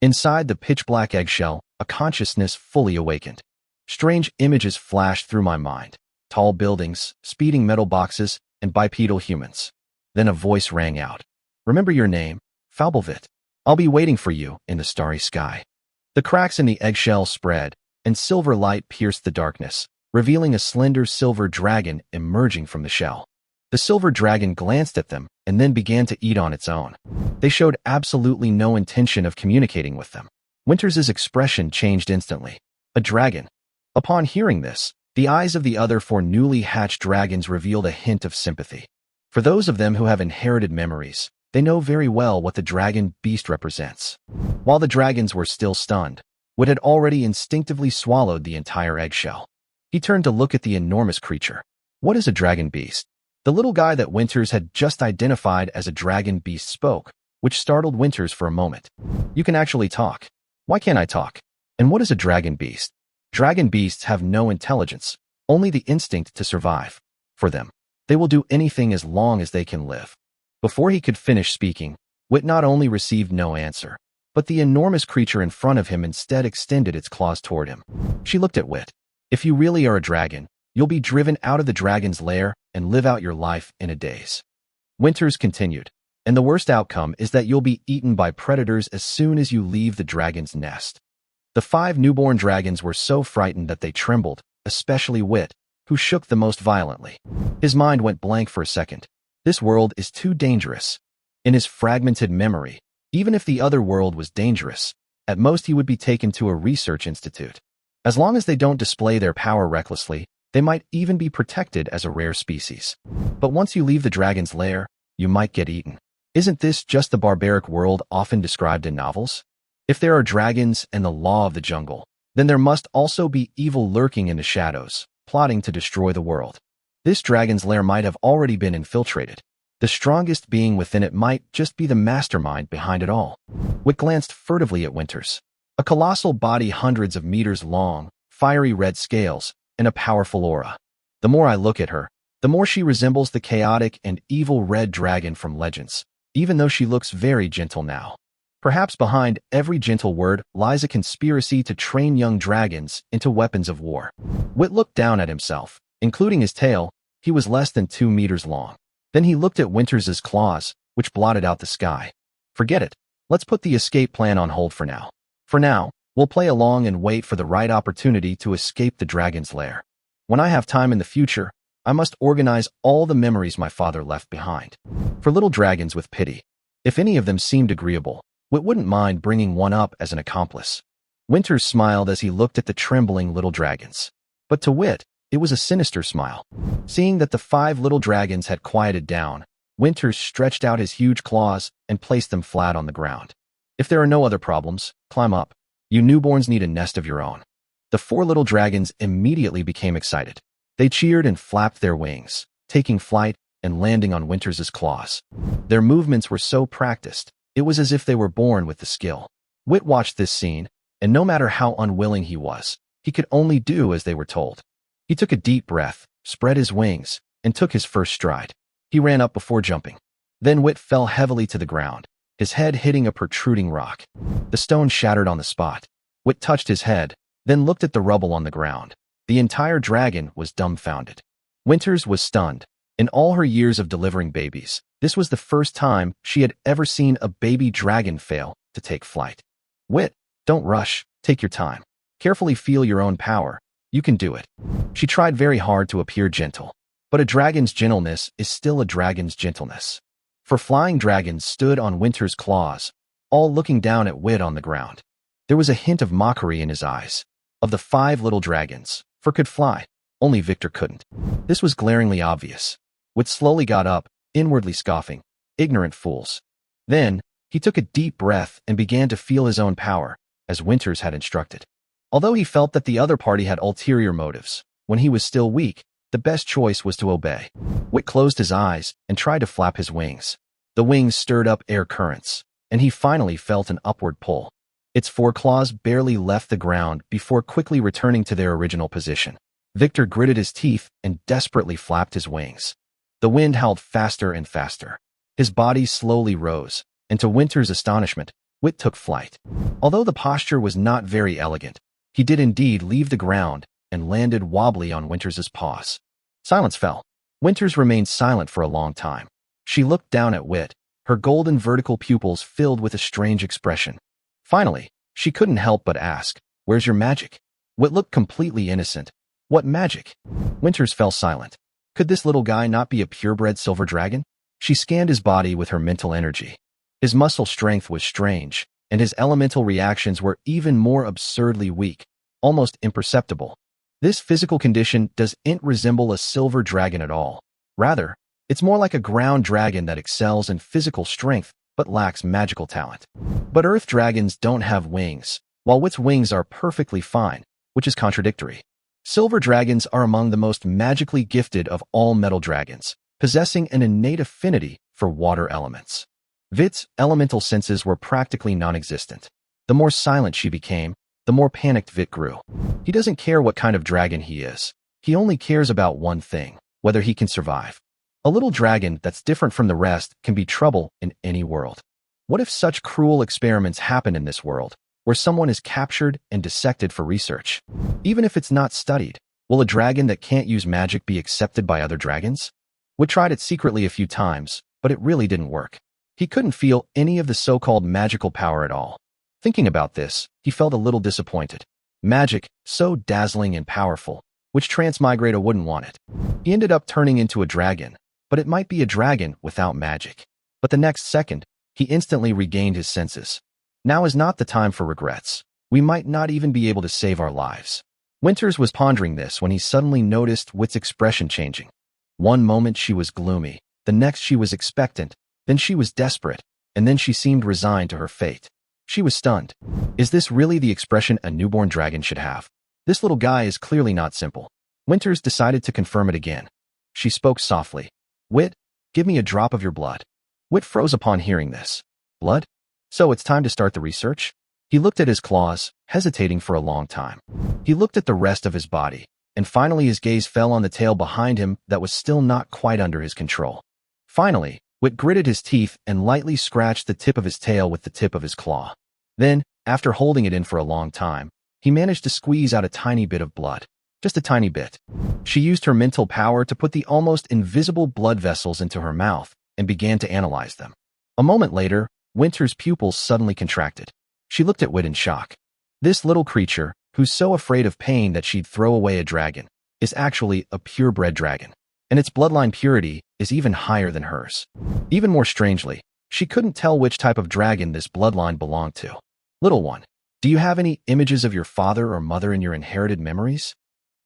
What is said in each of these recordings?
Inside the pitch-black eggshell, a consciousness fully awakened. Strange images flashed through my mind. Tall buildings, speeding metal boxes, and bipedal humans. Then a voice rang out. "Remember your name, Vittor. I'll be waiting for you in the starry sky." The cracks in the eggshell spread, and silver light pierced the darkness, revealing a slender silver dragon emerging from the shell. The silver dragon glanced at them and then began to eat on its own. They showed absolutely no intention of communicating with them. Winters's expression changed instantly. A dragon. Upon hearing this, the eyes of the other four newly hatched dragons revealed a hint of sympathy. For those of them who have inherited memories, they know very well what the dragon beast represents. While the dragons were still stunned, Wit had already instinctively swallowed the entire eggshell. He turned to look at the enormous creature. What is a dragon beast? The little guy that Winters had just identified as a dragon beast spoke, which startled Winters for a moment. "You can actually talk. Why can't I talk? And what is a dragon beast?" Dragon beasts have no intelligence, only the instinct to survive. For them, they will do anything as long as they can live. Before he could finish speaking, Wit not only received no answer, but the enormous creature in front of him instead extended its claws toward him. She looked at Wit. "If you really are a dragon, you'll be driven out of the dragon's lair and live out your life in a daze." Winters continued, "And the worst outcome is that you'll be eaten by predators as soon as you leave the dragon's nest." The 5 newborn dragons were so frightened that they trembled, especially Wit, who shook the most violently. His mind went blank for a second. This world is too dangerous. In his fragmented memory, even if the other world was dangerous, at most he would be taken to a research institute. As long as they don't display their power recklessly, they might even be protected as a rare species. But once you leave the dragon's lair, you might get eaten. Isn't this just the barbaric world often described in novels? If there are dragons and the law of the jungle, then there must also be evil lurking in the shadows, plotting to destroy the world. This dragon's lair might have already been infiltrated. The strongest being within it might just be the mastermind behind it all. Wit glanced furtively at Winters. A colossal body hundreds of meters long, fiery red scales, and a powerful aura. The more I look at her, the more she resembles the chaotic and evil red dragon from legends, even though she looks very gentle now. Perhaps behind every gentle word lies a conspiracy to train young dragons into weapons of war. Wit looked down at himself. Including his tail, he was less than 2 meters long. Then he looked at Winters's claws, which blotted out the sky. "Forget it. Let's put the escape plan on hold for now. For now, we'll play along and wait for the right opportunity to escape the dragon's lair. When I have time in the future, I must organize all the memories my father left behind." For little dragons with pity, if any of them seemed agreeable, Wit wouldn't mind bringing one up as an accomplice. Winters smiled as he looked at the trembling little dragons. But to Wit, it was a sinister smile. Seeing that the 5 little dragons had quieted down, Winters stretched out his huge claws and placed them flat on the ground. "If there are no other problems, climb up. You newborns need a nest of your own." The 4 little dragons immediately became excited. They cheered and flapped their wings, taking flight and landing on Winters's claws. Their movements were so practiced, it was as if they were born with the skill. Wit watched this scene, and no matter how unwilling he was, he could only do as they were told. He took a deep breath, spread his wings, and took his first stride. He ran up before jumping. Then Wit fell heavily to the ground, his head hitting a protruding rock. The stone shattered on the spot. Wit touched his head, then looked at the rubble on the ground. The entire dragon was dumbfounded. Winters was stunned. In all her years of delivering babies, this was the first time she had ever seen a baby dragon fail to take flight. "Wit, don't rush, take your time. Carefully feel your own power. You can do it." She tried very hard to appear gentle, but a dragon's gentleness is still a dragon's gentleness. For flying dragons stood on Winter's claws, all looking down at Wit on the ground. There was a hint of mockery in his eyes. Of the 5 little dragons, 4 could fly, only Vittor couldn't. This was glaringly obvious. Wit slowly got up, inwardly scoffing, "Ignorant fools." Then, he took a deep breath and began to feel his own power, as Winters had instructed. Although he felt that the other party had ulterior motives, when he was still weak, the best choice was to obey. Wit closed his eyes and tried to flap his wings. The wings stirred up air currents, and he finally felt an upward pull. Its 4 claws barely left the ground before quickly returning to their original position. Vittor gritted his teeth and desperately flapped his wings. The wind howled faster and faster. His body slowly rose, and to Winter's astonishment, Wit took flight. Although the posture was not very elegant, he did indeed leave the ground and landed wobbly on Winters's paws. Silence fell. Winters remained silent for a long time. She looked down at Wit, her golden vertical pupils filled with a strange expression. Finally, she couldn't help but ask, "Where's your magic?" Wit looked completely innocent. "What magic?" Winters fell silent. Could this little guy not be a purebred silver dragon? She scanned his body with her mental energy. His muscle strength was strange, and his elemental reactions were even more absurdly weak, almost imperceptible. This physical condition doesn't resemble a silver dragon at all. Rather, it's more like a ground dragon that excels in physical strength but lacks magical talent. But earth dragons don't have wings, while Wit's wings are perfectly fine, which is contradictory. Silver dragons are among the most magically gifted of all metal dragons, possessing an innate affinity for water elements. Vit's elemental senses were practically non-existent. The more silent she became, the more panicked Vit grew. He doesn't care what kind of dragon he is. He only cares about one thing, whether he can survive. A little dragon that's different from the rest can be trouble in any world. What if such cruel experiments happen in this world, where someone is captured and dissected for research? Even if it's not studied, will a dragon that can't use magic be accepted by other dragons? Wit tried it secretly a few times, but it really didn't work. He couldn't feel any of the so-called magical power at all. Thinking about this, he felt a little disappointed. Magic, so dazzling and powerful, which Transmigrator wouldn't want it. He ended up turning into a dragon, but it might be a dragon without magic. But the next second, he instantly regained his senses. Now is not the time for regrets. We might not even be able to save our lives. Winters was pondering this when he suddenly noticed Wit's expression changing. One moment she was gloomy, the next she was expectant, then she was desperate, and then she seemed resigned to her fate. She was stunned. Is this really the expression a newborn dragon should have? This little guy is clearly not simple. Winters decided to confirm it again. She spoke softly. "Wit, give me a drop of your blood." Wit froze upon hearing this. Blood? So it's time to start the research? He looked at his claws, hesitating for a long time. He looked at the rest of his body, and finally his gaze fell on the tail behind him that was still not quite under his control. Finally, Wit gritted his teeth and lightly scratched the tip of his tail with the tip of his claw. Then, after holding it in for a long time, he managed to squeeze out a tiny bit of blood. Just a tiny bit. She used her mental power to put the almost invisible blood vessels into her mouth and began to analyze them. A moment later, Winter's pupils suddenly contracted. She looked at Wit in shock. This little creature, who's so afraid of pain that she'd throw away a dragon, is actually a purebred dragon, and its bloodline purity is even higher than hers. Even more strangely, she couldn't tell which type of dragon this bloodline belonged to. Little one, do you have any images of your father or mother in your inherited memories?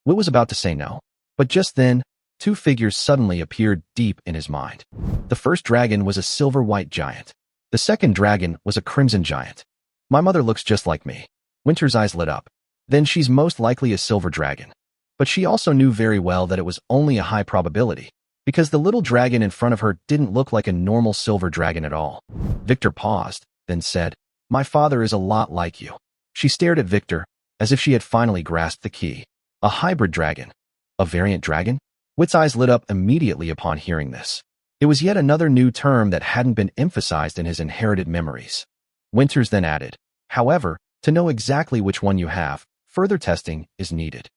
Wit was about to say no, but just then, two figures suddenly appeared deep in his mind. The first dragon was a silver-white giant. The second dragon was a crimson giant. My mother looks just like me. Winter's eyes lit up. Then she's most likely a silver dragon. But she also knew very well that it was only a high probability, because the little dragon in front of her didn't look like a normal silver dragon at all. Vittor paused, then said, "My father is a lot like you." She stared at Vittor, as if she had finally grasped the key. A hybrid dragon. A variant dragon? Wit's eyes lit up immediately upon hearing this. It was yet another new term that hadn't been emphasized in his inherited memories. Winters then added, "However, to know exactly which one you have, further testing is needed."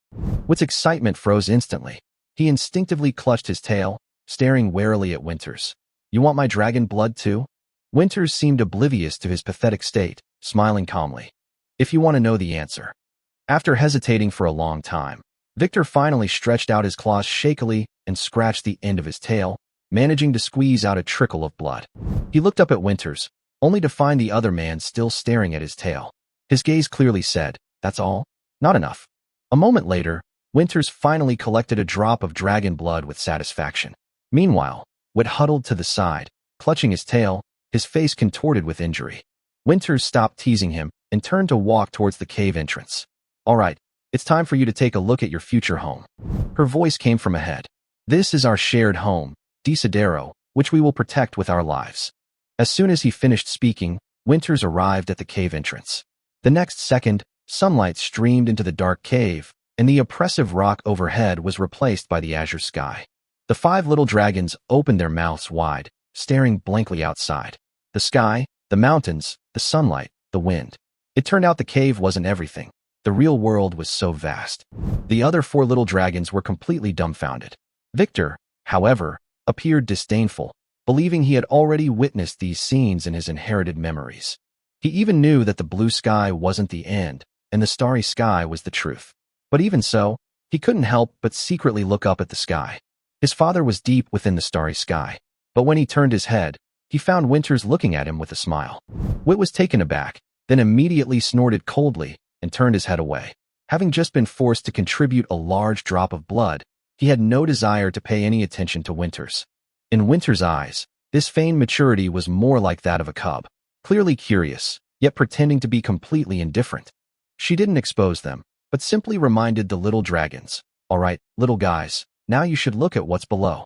Wit's excitement froze instantly. He instinctively clutched his tail, staring warily at Winters. "You want my dragon blood too?" Winters seemed oblivious to his pathetic state, smiling calmly. "If you want to know the answer." After hesitating for a long time, Vittor finally stretched out his claws shakily and scratched the end of his tail, managing to squeeze out a trickle of blood. He looked up at Winters, only to find the other man still staring at his tail. His gaze clearly said, "That's all? Not enough." A moment later, Winters finally collected a drop of dragon blood with satisfaction. Meanwhile, Wit huddled to the side, clutching his tail, his face contorted with injury. Winters stopped teasing him and turned to walk towards the cave entrance. "All right, it's time for you to take a look at your future home." Her voice came from ahead. "This is our shared home, Auto-Devour, which we will protect with our lives." As soon as he finished speaking, Winters arrived at the cave entrance. The next second, sunlight streamed into the dark cave, and the oppressive rock overhead was replaced by the azure sky. The five little dragons opened their mouths wide, staring blankly outside. The sky, the mountains, the sunlight, the wind. It turned out the cave wasn't everything. The real world was so vast. The other four little dragons were completely dumbfounded. Vittor, however, appeared disdainful, believing he had already witnessed these scenes in his inherited memories. He even knew that the blue sky wasn't the end, and the starry sky was the truth. But even so, he couldn't help but secretly look up at the sky. His father was deep within the starry sky, but when he turned his head, he found Winters looking at him with a smile. Wit was taken aback, then immediately snorted coldly and turned his head away. Having just been forced to contribute a large drop of blood, he had no desire to pay any attention to Winters. In Winters' eyes, this feigned maturity was more like that of a cub, clearly curious, yet pretending to be completely indifferent. She didn't expose them, but simply reminded the little dragons, "All right, little guys, now you should look at what's below.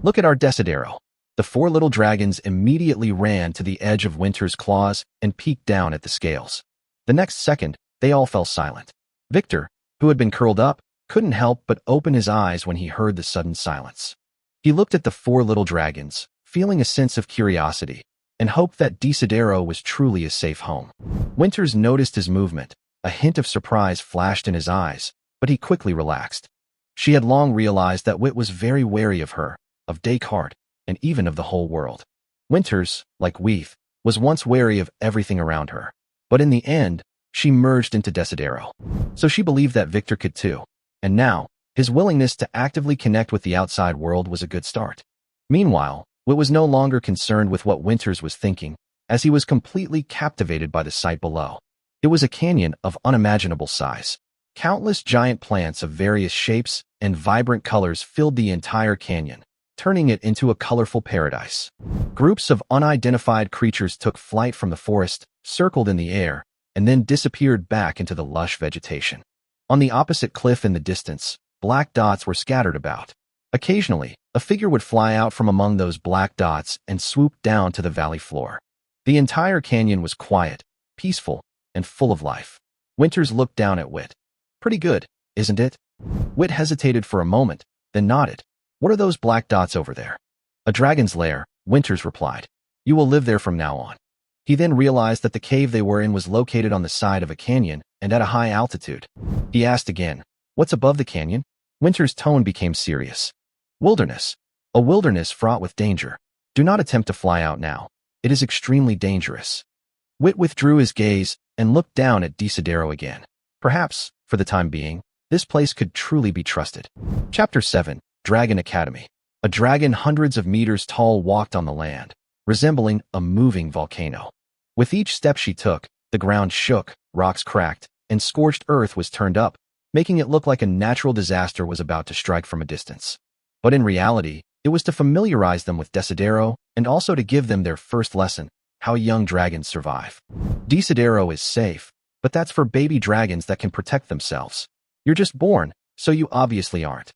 Look at our Desidero." The four little dragons immediately ran to the edge of Winters' claws and peeked down at the scales. The next second, they all fell silent. Vittor, who had been curled up, couldn't help but open his eyes when he heard the sudden silence. He looked at the four little dragons, feeling a sense of curiosity, and hoped that Desidero was truly a safe home. Winters noticed his movement. A hint of surprise flashed in his eyes, but he quickly relaxed. She had long realized that Wit was very wary of her, of Descartes, and even of the whole world. Winters, like Weath, was once wary of everything around her. But in the end, she merged into Desidero. So she believed that Vittor could too. And now, his willingness to actively connect with the outside world was a good start. Meanwhile, Wit was no longer concerned with what Winters was thinking, as he was completely captivated by the sight below. It was a canyon of unimaginable size. Countless giant plants of various shapes and vibrant colors filled the entire canyon, turning it into a colorful paradise. Groups of unidentified creatures took flight from the forest, circled in the air, and then disappeared back into the lush vegetation. On the opposite cliff in the distance, black dots were scattered about. Occasionally, a figure would fly out from among those black dots and swoop down to the valley floor. The entire canyon was quiet, peaceful, and full of life. Winters looked down at Wit. "Pretty good, isn't it?" Wit hesitated for a moment, then nodded. "What are those black dots over there?" "A dragon's lair," Winters replied. "You will live there from now on." He then realized that the cave they were in was located on the side of a canyon and at a high altitude. He asked again, "What's above the canyon?" Winters' tone became serious. "Wilderness. A wilderness fraught with danger. Do not attempt to fly out now. It is extremely dangerous." Wit withdrew his gaze and looked down at Desidero again. Perhaps, for the time being, this place could truly be trusted. Chapter 7. Dragon Academy. A dragon hundreds of meters tall walked on the land, resembling a moving volcano. With each step she took, the ground shook, rocks cracked, and scorched earth was turned up, making it look like a natural disaster was about to strike from a distance. But in reality, it was to familiarize them with Desidero and also to give them their first lesson, how young dragons survive. Desidero is safe, but that's for baby dragons that can protect themselves. You're just born, so you obviously aren't.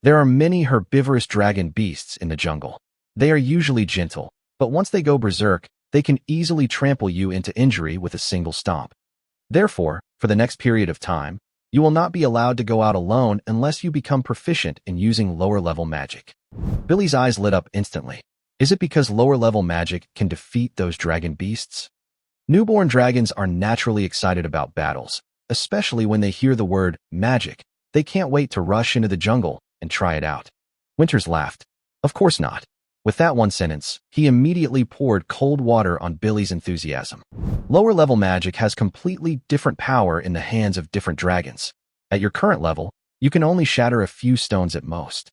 There are many herbivorous dragon beasts in the jungle. They are usually gentle, but once they go berserk, they can easily trample you into injury with a single stomp. Therefore, for the next period of time, you will not be allowed to go out alone unless you become proficient in using lower-level magic. Billy's eyes lit up instantly. Is it because lower-level magic can defeat those dragon beasts? Newborn dragons are naturally excited about battles, especially when they hear the word magic. They can't wait to rush into the jungle and try it out. Winters laughed. Of course not. With that one sentence, he immediately poured cold water on Billy's enthusiasm. Lower-level magic has completely different power in the hands of different dragons. At your current level, you can only shatter a few stones at most.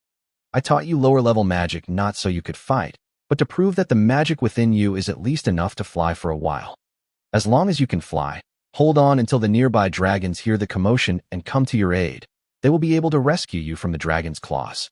I taught you lower-level magic not so you could fight, but to prove that the magic within you is at least enough to fly for a while. As long as you can fly, hold on until the nearby dragons hear the commotion and come to your aid. They will be able to rescue you from the dragon's claws.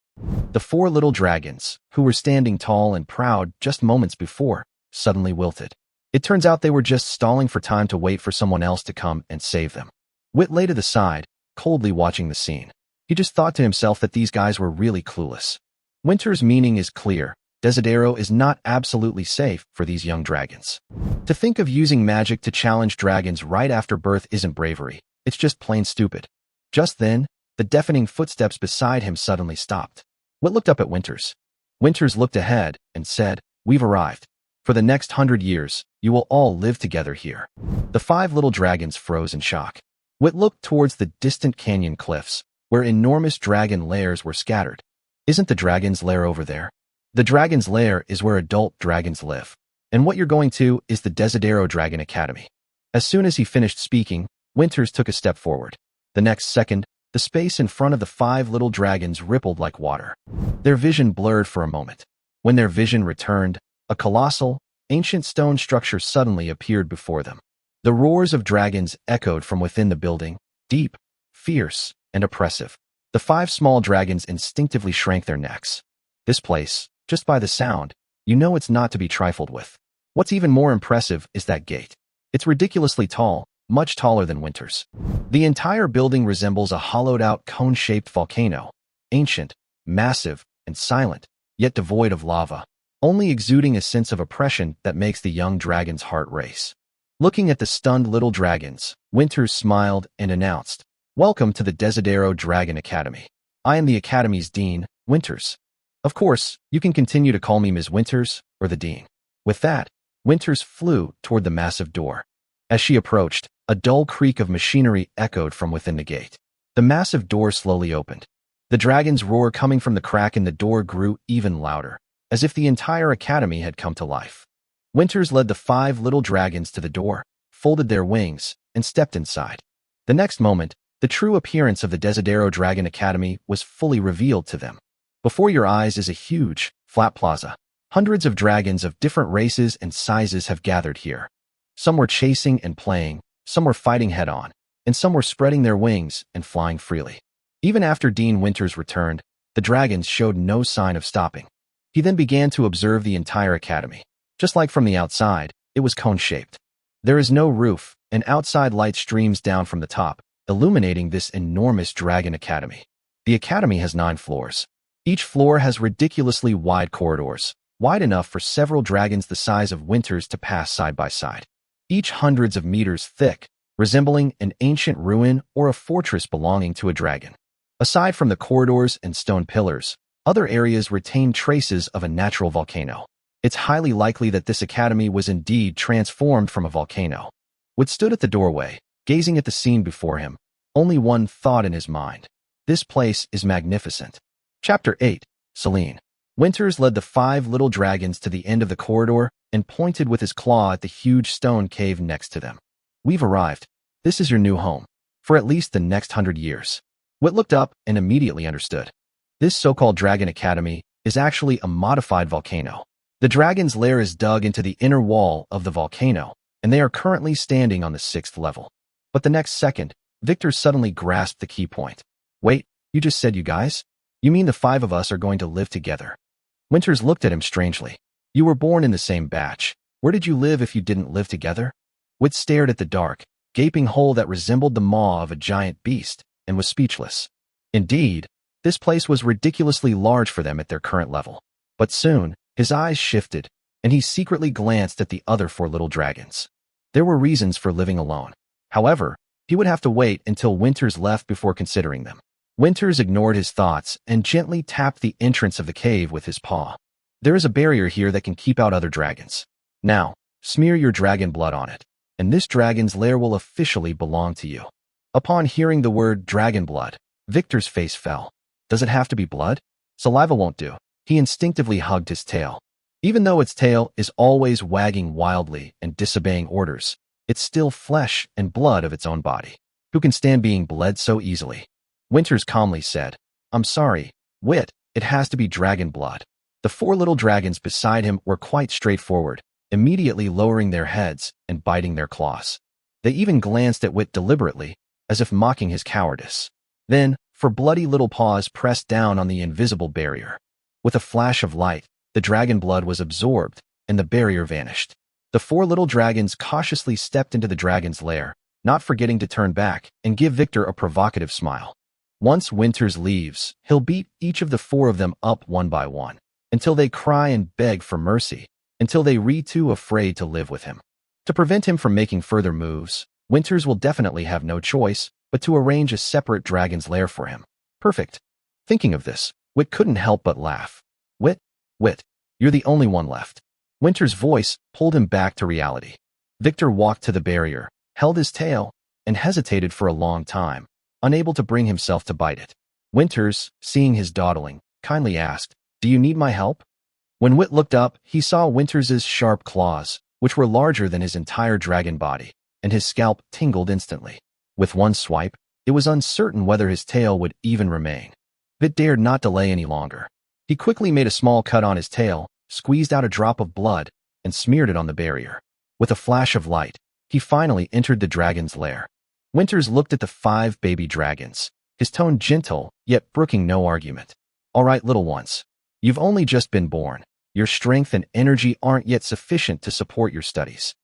The four little dragons, who were standing tall and proud just moments before, suddenly wilted. It turns out they were just stalling for time to wait for someone else to come and save them. Wit lay to the side, coldly watching the scene. He just thought to himself that these guys were really clueless. Winter's meaning is clear. Desidero is not absolutely safe for these young dragons. To think of using magic to challenge dragons right after birth isn't bravery. It's just plain stupid. Just then, the deafening footsteps beside him suddenly stopped. Wit looked up at Winters. Winters looked ahead and said, "We've arrived." For the next 100 years, you will all live together here. The 5 little dragons froze in shock. Wit looked towards the distant canyon cliffs, where enormous dragon lairs were scattered. Isn't the dragon's lair over there? The dragon's lair is where adult dragons live. And what you're going to is the Auto-Devour Dragon Academy. As soon as he finished speaking, Winters took a step forward. The next second, the space in front of the 5 little dragons rippled like water. Their vision blurred for a moment. When their vision returned, a colossal, ancient stone structure suddenly appeared before them. The roars of dragons echoed from within the building, deep, fierce, and oppressive. The 5 small dragons instinctively shrank their necks. This place, just by the sound, you know it's not to be trifled with. What's even more impressive is that gate. It's ridiculously tall, much taller than Winters. The entire building resembles a hollowed-out cone-shaped volcano, ancient, massive, and silent, yet devoid of lava, only exuding a sense of oppression that makes the young dragon's heart race. Looking at the stunned little dragons, Winters smiled and announced, "Welcome to the Auto-Devour Dragon Academy. I am the Academy's Dean, Winters. Of course, you can continue to call me Ms. Winters or the Dean." With that, Winters flew toward the massive door. As she approached, a dull creak of machinery echoed from within the gate. The massive door slowly opened. The dragon's roar coming from the crack in the door grew even louder, as if the entire academy had come to life. Winters led the 5 little dragons to the door, folded their wings, and stepped inside. The next moment, the true appearance of the Auto-Devour Dragon Academy was fully revealed to them. Before your eyes is a huge, flat plaza. Hundreds of dragons of different races and sizes have gathered here. Some were chasing and playing, some were fighting head-on, and some were spreading their wings and flying freely. Even after Dean Winters returned, the dragons showed no sign of stopping. He then began to observe the entire academy. Just like from the outside, it was cone-shaped. There is no roof, and outside light streams down from the top, illuminating this enormous dragon academy. The academy has 9 floors. Each floor has ridiculously wide corridors, wide enough for several dragons the size of Winters to pass side by side, each hundreds of meters thick, resembling an ancient ruin or a fortress belonging to a dragon. Aside from the corridors and stone pillars, other areas retain traces of a natural volcano. It's highly likely that this academy was indeed transformed from a volcano. Wit stood at the doorway, gazing at the scene before him, only one thought in his mind. This place is magnificent. Chapter 8. Celine. Winters led the 5 little dragons to the end of the corridor and pointed with his claw at the huge stone cave next to them. "We've arrived. This is your new home. For at least the next 100 years. Wit looked up and immediately understood. This so-called Dragon Academy is actually a modified volcano. The dragon's lair is dug into the inner wall of the volcano, and they are currently standing on the 6th level. But the next second, Vittor suddenly grasped the key point. "Wait, you just said you guys? You mean the 5 of us are going to live together?" Winters looked at him strangely. "You were born in the same batch. Where did you live if you didn't live together?" Wit stared at the dark, gaping hole that resembled the maw of a giant beast, and was speechless. Indeed, this place was ridiculously large for them at their current level. But soon, his eyes shifted, and he secretly glanced at the other 4 little dragons. There were reasons for living alone. However, he would have to wait until Winters left before considering them. Winters ignored his thoughts and gently tapped the entrance of the cave with his paw. "There is a barrier here that can keep out other dragons. Now, smear your dragon blood on it, and this dragon's lair will officially belong to you." Upon hearing the word dragon blood, Victor's face fell. Does it have to be blood? Saliva won't do. He instinctively hugged his tail. Even though its tail is always wagging wildly and disobeying orders, it's still flesh and blood of its own body. Who can stand being bled so easily? Winters calmly said, "I'm sorry, Wit, it has to be dragon blood." The 4 little dragons beside him were quite straightforward, immediately lowering their heads and biting their claws. They even glanced at Wit deliberately, as if mocking his cowardice. Then, 4 bloody little paws pressed down on the invisible barrier. With a flash of light, the dragon blood was absorbed, and the barrier vanished. The 4 little dragons cautiously stepped into the dragon's lair, not forgetting to turn back and give Vittor a provocative smile. Once Winters leaves, he'll beat each of the 4 of them up one by one, until they cry and beg for mercy, until they re too afraid to live with him. To prevent him from making further moves, Winters will definitely have no choice but to arrange a separate dragon's lair for him. Perfect. Thinking of this, Wit couldn't help but laugh. Wit, you're the only one left. Winter's voice pulled him back to reality. Victor walked to the barrier, held his tail, and hesitated for a long time, unable to bring himself to bite it. Winters, seeing his dawdling, kindly asked, "Do you need my help?" When Wit looked up, he saw Winters's sharp claws, which were larger than his entire dragon body, and his scalp tingled instantly. With one swipe, it was uncertain whether his tail would even remain. Vit dared not delay any longer. He quickly made a small cut on his tail, squeezed out a drop of blood, and smeared it on the barrier. With a flash of light, he finally entered the dragon's lair. Winters looked at the 5 baby dragons, his tone gentle, yet brooking no argument. "All right, little ones. You've only just been born. Your strength and energy aren't yet sufficient to support your studies.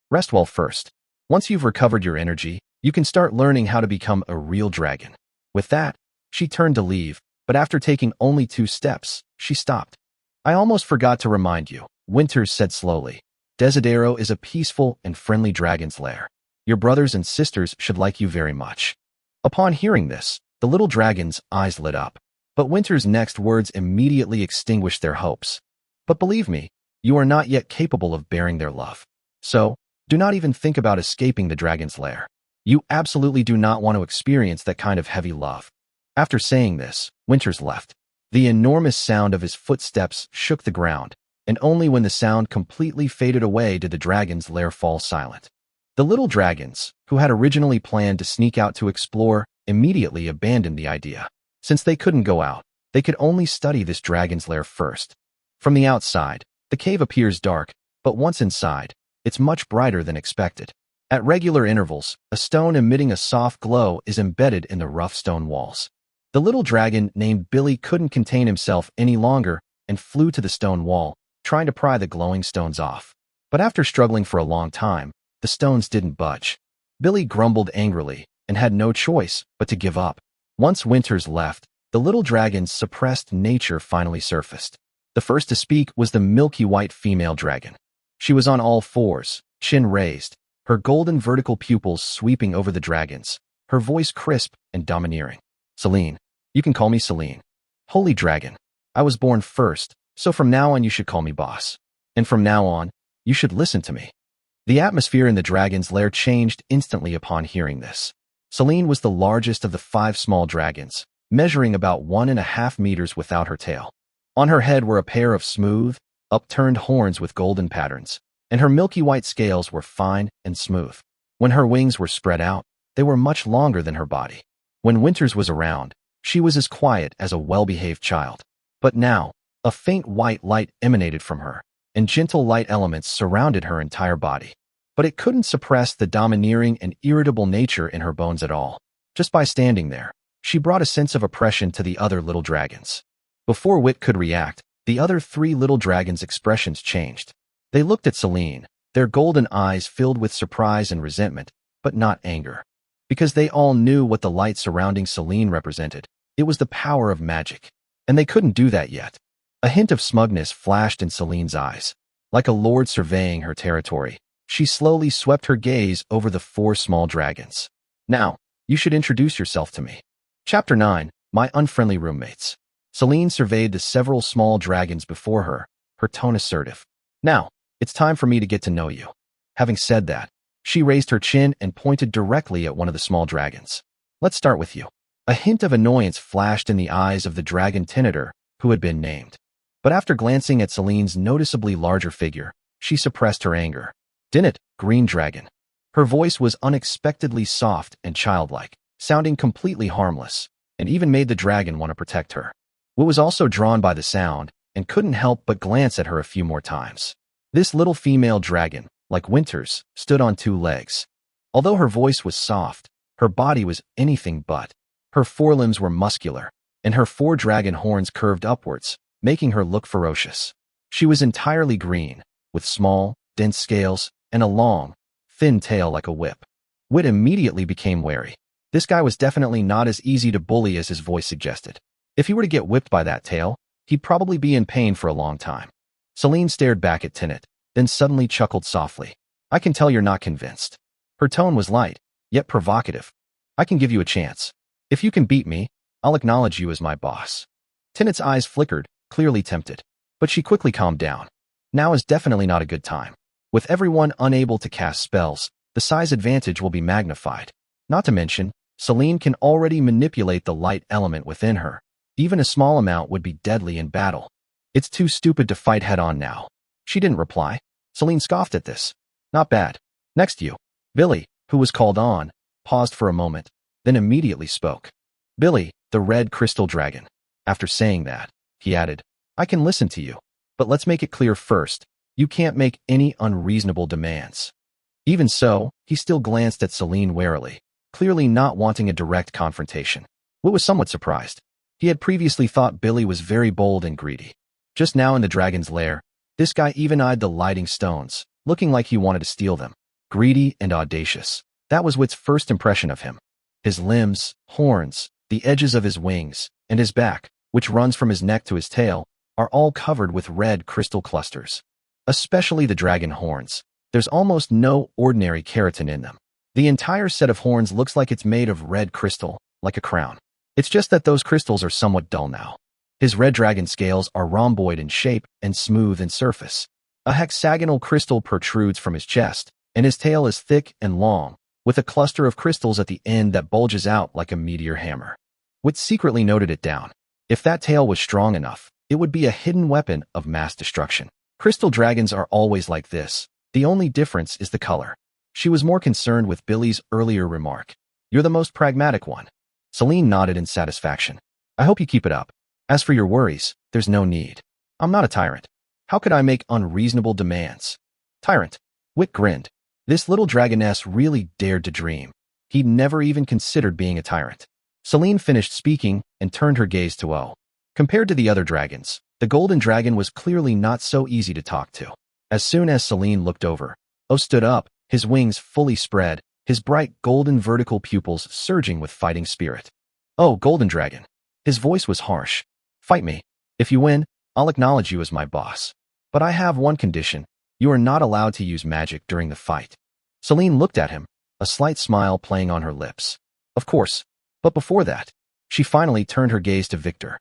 Rest well first. Once you've recovered your energy, you can start learning how to become a real dragon." With that, she turned to leave, but after taking only 2 steps, she stopped. "I almost forgot to remind you," Winters said slowly. "Auto-Devour is a peaceful and friendly dragon's lair. Your brothers and sisters should like you very much." Upon hearing this, the little dragon's eyes lit up, but Winter's next words immediately extinguished their hopes. "But believe me, you are not yet capable of bearing their love. So, do not even think about escaping the dragon's lair. You absolutely do not want to experience that kind of heavy love." After saying this, Winters left. The enormous sound of his footsteps shook the ground, and only when the sound completely faded away did the dragon's lair fall silent. The little dragons, who had originally planned to sneak out to explore, immediately abandoned the idea. Since they couldn't go out, they could only study this dragon's lair first. From the outside, the cave appears dark, but once inside, it's much brighter than expected. At regular intervals, a stone emitting a soft glow is embedded in the rough stone walls. The little dragon named Billy couldn't contain himself any longer and flew to the stone wall, trying to pry the glowing stones off. But after struggling for a long time, the stones didn't budge. Billy grumbled angrily and had no choice but to give up. Once Winters left, the little dragon's suppressed nature finally surfaced. The first to speak was the milky white female dragon. She was on all fours, chin raised, her golden vertical pupils sweeping over the dragons, her voice crisp and domineering. "Celine. You can call me Celine. Holy dragon. I was born first, so from now on you should call me boss. And from now on, you should listen to me." The atmosphere in the dragon's lair changed instantly upon hearing this. Celine was the largest of the 5 small dragons, measuring about 1.5 meters without her tail. On her head were a pair of smooth, upturned horns with golden patterns, and her milky white scales were fine and smooth. When her wings were spread out, they were much longer than her body. When Winters was around, she was as quiet as a well-behaved child. But now, a faint white light emanated from her, and gentle light elements surrounded her entire body. But it couldn't suppress the domineering and irritable nature in her bones at all. Just by standing there, she brought a sense of oppression to the other little dragons. Before Wit could react, the other 3 little dragons' expressions changed. They looked at Celine, their golden eyes filled with surprise and resentment, but not anger. Because they all knew what the light surrounding Celine represented. It was the power of magic. And they couldn't do that yet. A hint of smugness flashed in Celine's eyes. Like a lord surveying her territory, she slowly swept her gaze over the 4 small dragons. "Now, you should introduce yourself to me." Chapter 9, My Unfriendly Roommates. Celine surveyed the several small dragons before her, her tone assertive. "Now, it's time for me to get to know you." Having said that, she raised her chin and pointed directly at one of the small dragons. "Let's start with you." A hint of annoyance flashed in the eyes of the dragon Tinator, who had been named. But after glancing at Celine's noticeably larger figure, she suppressed her anger. "Dinit, green dragon." Her voice was unexpectedly soft and childlike, sounding completely harmless, and even made the dragon want to protect her. Wu was also drawn by the sound and couldn't help but glance at her a few more times. This little female dragon, like Winters, stood on 2 legs. Although her voice was soft, her body was anything but. Her forelimbs were muscular, and her 4 dragon horns curved upwards, making her look ferocious. She was entirely green, with small, dense scales and a long, thin tail like a whip. Wit immediately became wary. This guy was definitely not as easy to bully as his voice suggested. If he were to get whipped by that tail, he'd probably be in pain for a long time. Celine stared back at Tinit, then suddenly chuckled softly. "I can tell you're not convinced." Her tone was light, yet provocative. "I can give you a chance. If you can beat me, I'll acknowledge you as my boss." Tinit's eyes flickered, clearly tempted. But she quickly calmed down. Now is definitely not a good time. With everyone unable to cast spells, the size advantage will be magnified. Not to mention, Celine can already manipulate the light element within her. Even a small amount would be deadly in battle. It's too stupid to fight head-on now. She didn't reply. Celine scoffed at this. Not bad. Next you. Billy, who was called on, paused for a moment, then immediately spoke. Billy, the red crystal dragon. After saying that, he added, I can listen to you, but let's make it clear first, you can't make any unreasonable demands. Even so, he still glanced at Celine warily, clearly not wanting a direct confrontation. Whit was somewhat surprised. He had previously thought Billy was very bold and greedy. Just now in the dragon's lair, this guy even eyed the lighting stones, looking like he wanted to steal them. Greedy and audacious. That was Whit's first impression of him. His limbs, horns, the edges of his wings, and his back, which runs from his neck to his tail, are all covered with red crystal clusters. Especially the dragon horns. There's almost no ordinary keratin in them. The entire set of horns looks like it's made of red crystal, like a crown. It's just that those crystals are somewhat dull now. His red dragon scales are rhomboid in shape and smooth in surface. A hexagonal crystal protrudes from his chest, and his tail is thick and long, with a cluster of crystals at the end that bulges out like a meteor hammer. Whit secretly noted it down. If that tail was strong enough, it would be a hidden weapon of mass destruction. Crystal dragons are always like this. The only difference is the color. She was more concerned with Billy's earlier remark. You're the most pragmatic one. Celine nodded in satisfaction. I hope you keep it up. As for your worries, there's no need. I'm not a tyrant. How could I make unreasonable demands? Tyrant. Whit grinned. This little dragoness really dared to dream. He'd never even considered being a tyrant. Celine finished speaking and turned her gaze to O. Compared to the other dragons, the golden dragon was clearly not so easy to talk to. As soon as Celine looked over, O stood up, his wings fully spread, his bright golden vertical pupils surging with fighting spirit. Oh, golden dragon. His voice was harsh. Fight me. If you win, I'll acknowledge you as my boss. But I have one condition. You are not allowed to use magic during the fight. Celine looked at him, a slight smile playing on her lips. Of course. But before that, she finally turned her gaze to Vittor.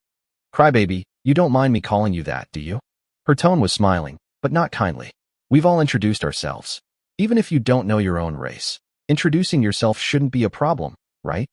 Crybaby, you don't mind me calling you that, do you? Her tone was smiling, but not kindly. We've all introduced ourselves. Even if you don't know your own race, introducing yourself shouldn't be a problem, right?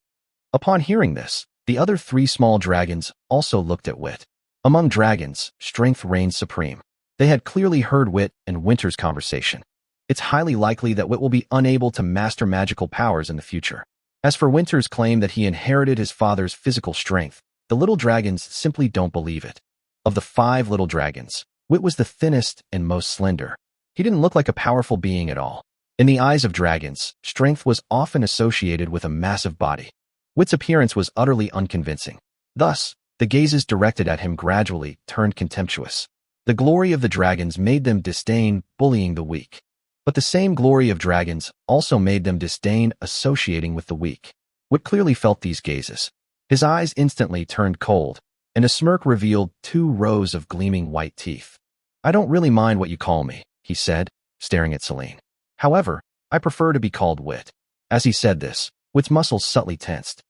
Upon hearing this, the other three small dragons also looked at Whit. Among dragons, strength reigned supreme. They had clearly heard Whit and Winter's conversation. It's highly likely that Whit will be unable to master magical powers in the future. As for Winter's claim that he inherited his father's physical strength, the little dragons simply don't believe it. Of the 5 little dragons, Whit was the thinnest and most slender. He didn't look like a powerful being at all. In the eyes of dragons, strength was often associated with a massive body. Whit's appearance was utterly unconvincing. Thus, the gazes directed at him gradually turned contemptuous. The glory of the dragons made them disdain bullying the weak. But the same glory of dragons also made them disdain associating with the weak. Whit clearly felt these gazes. His eyes instantly turned cold, and a smirk revealed 2 rows of gleaming white teeth. I don't really mind what you call me, he said, staring at Celine. However, I prefer to be called Whit. As he said this, Whit's muscles subtly tensed.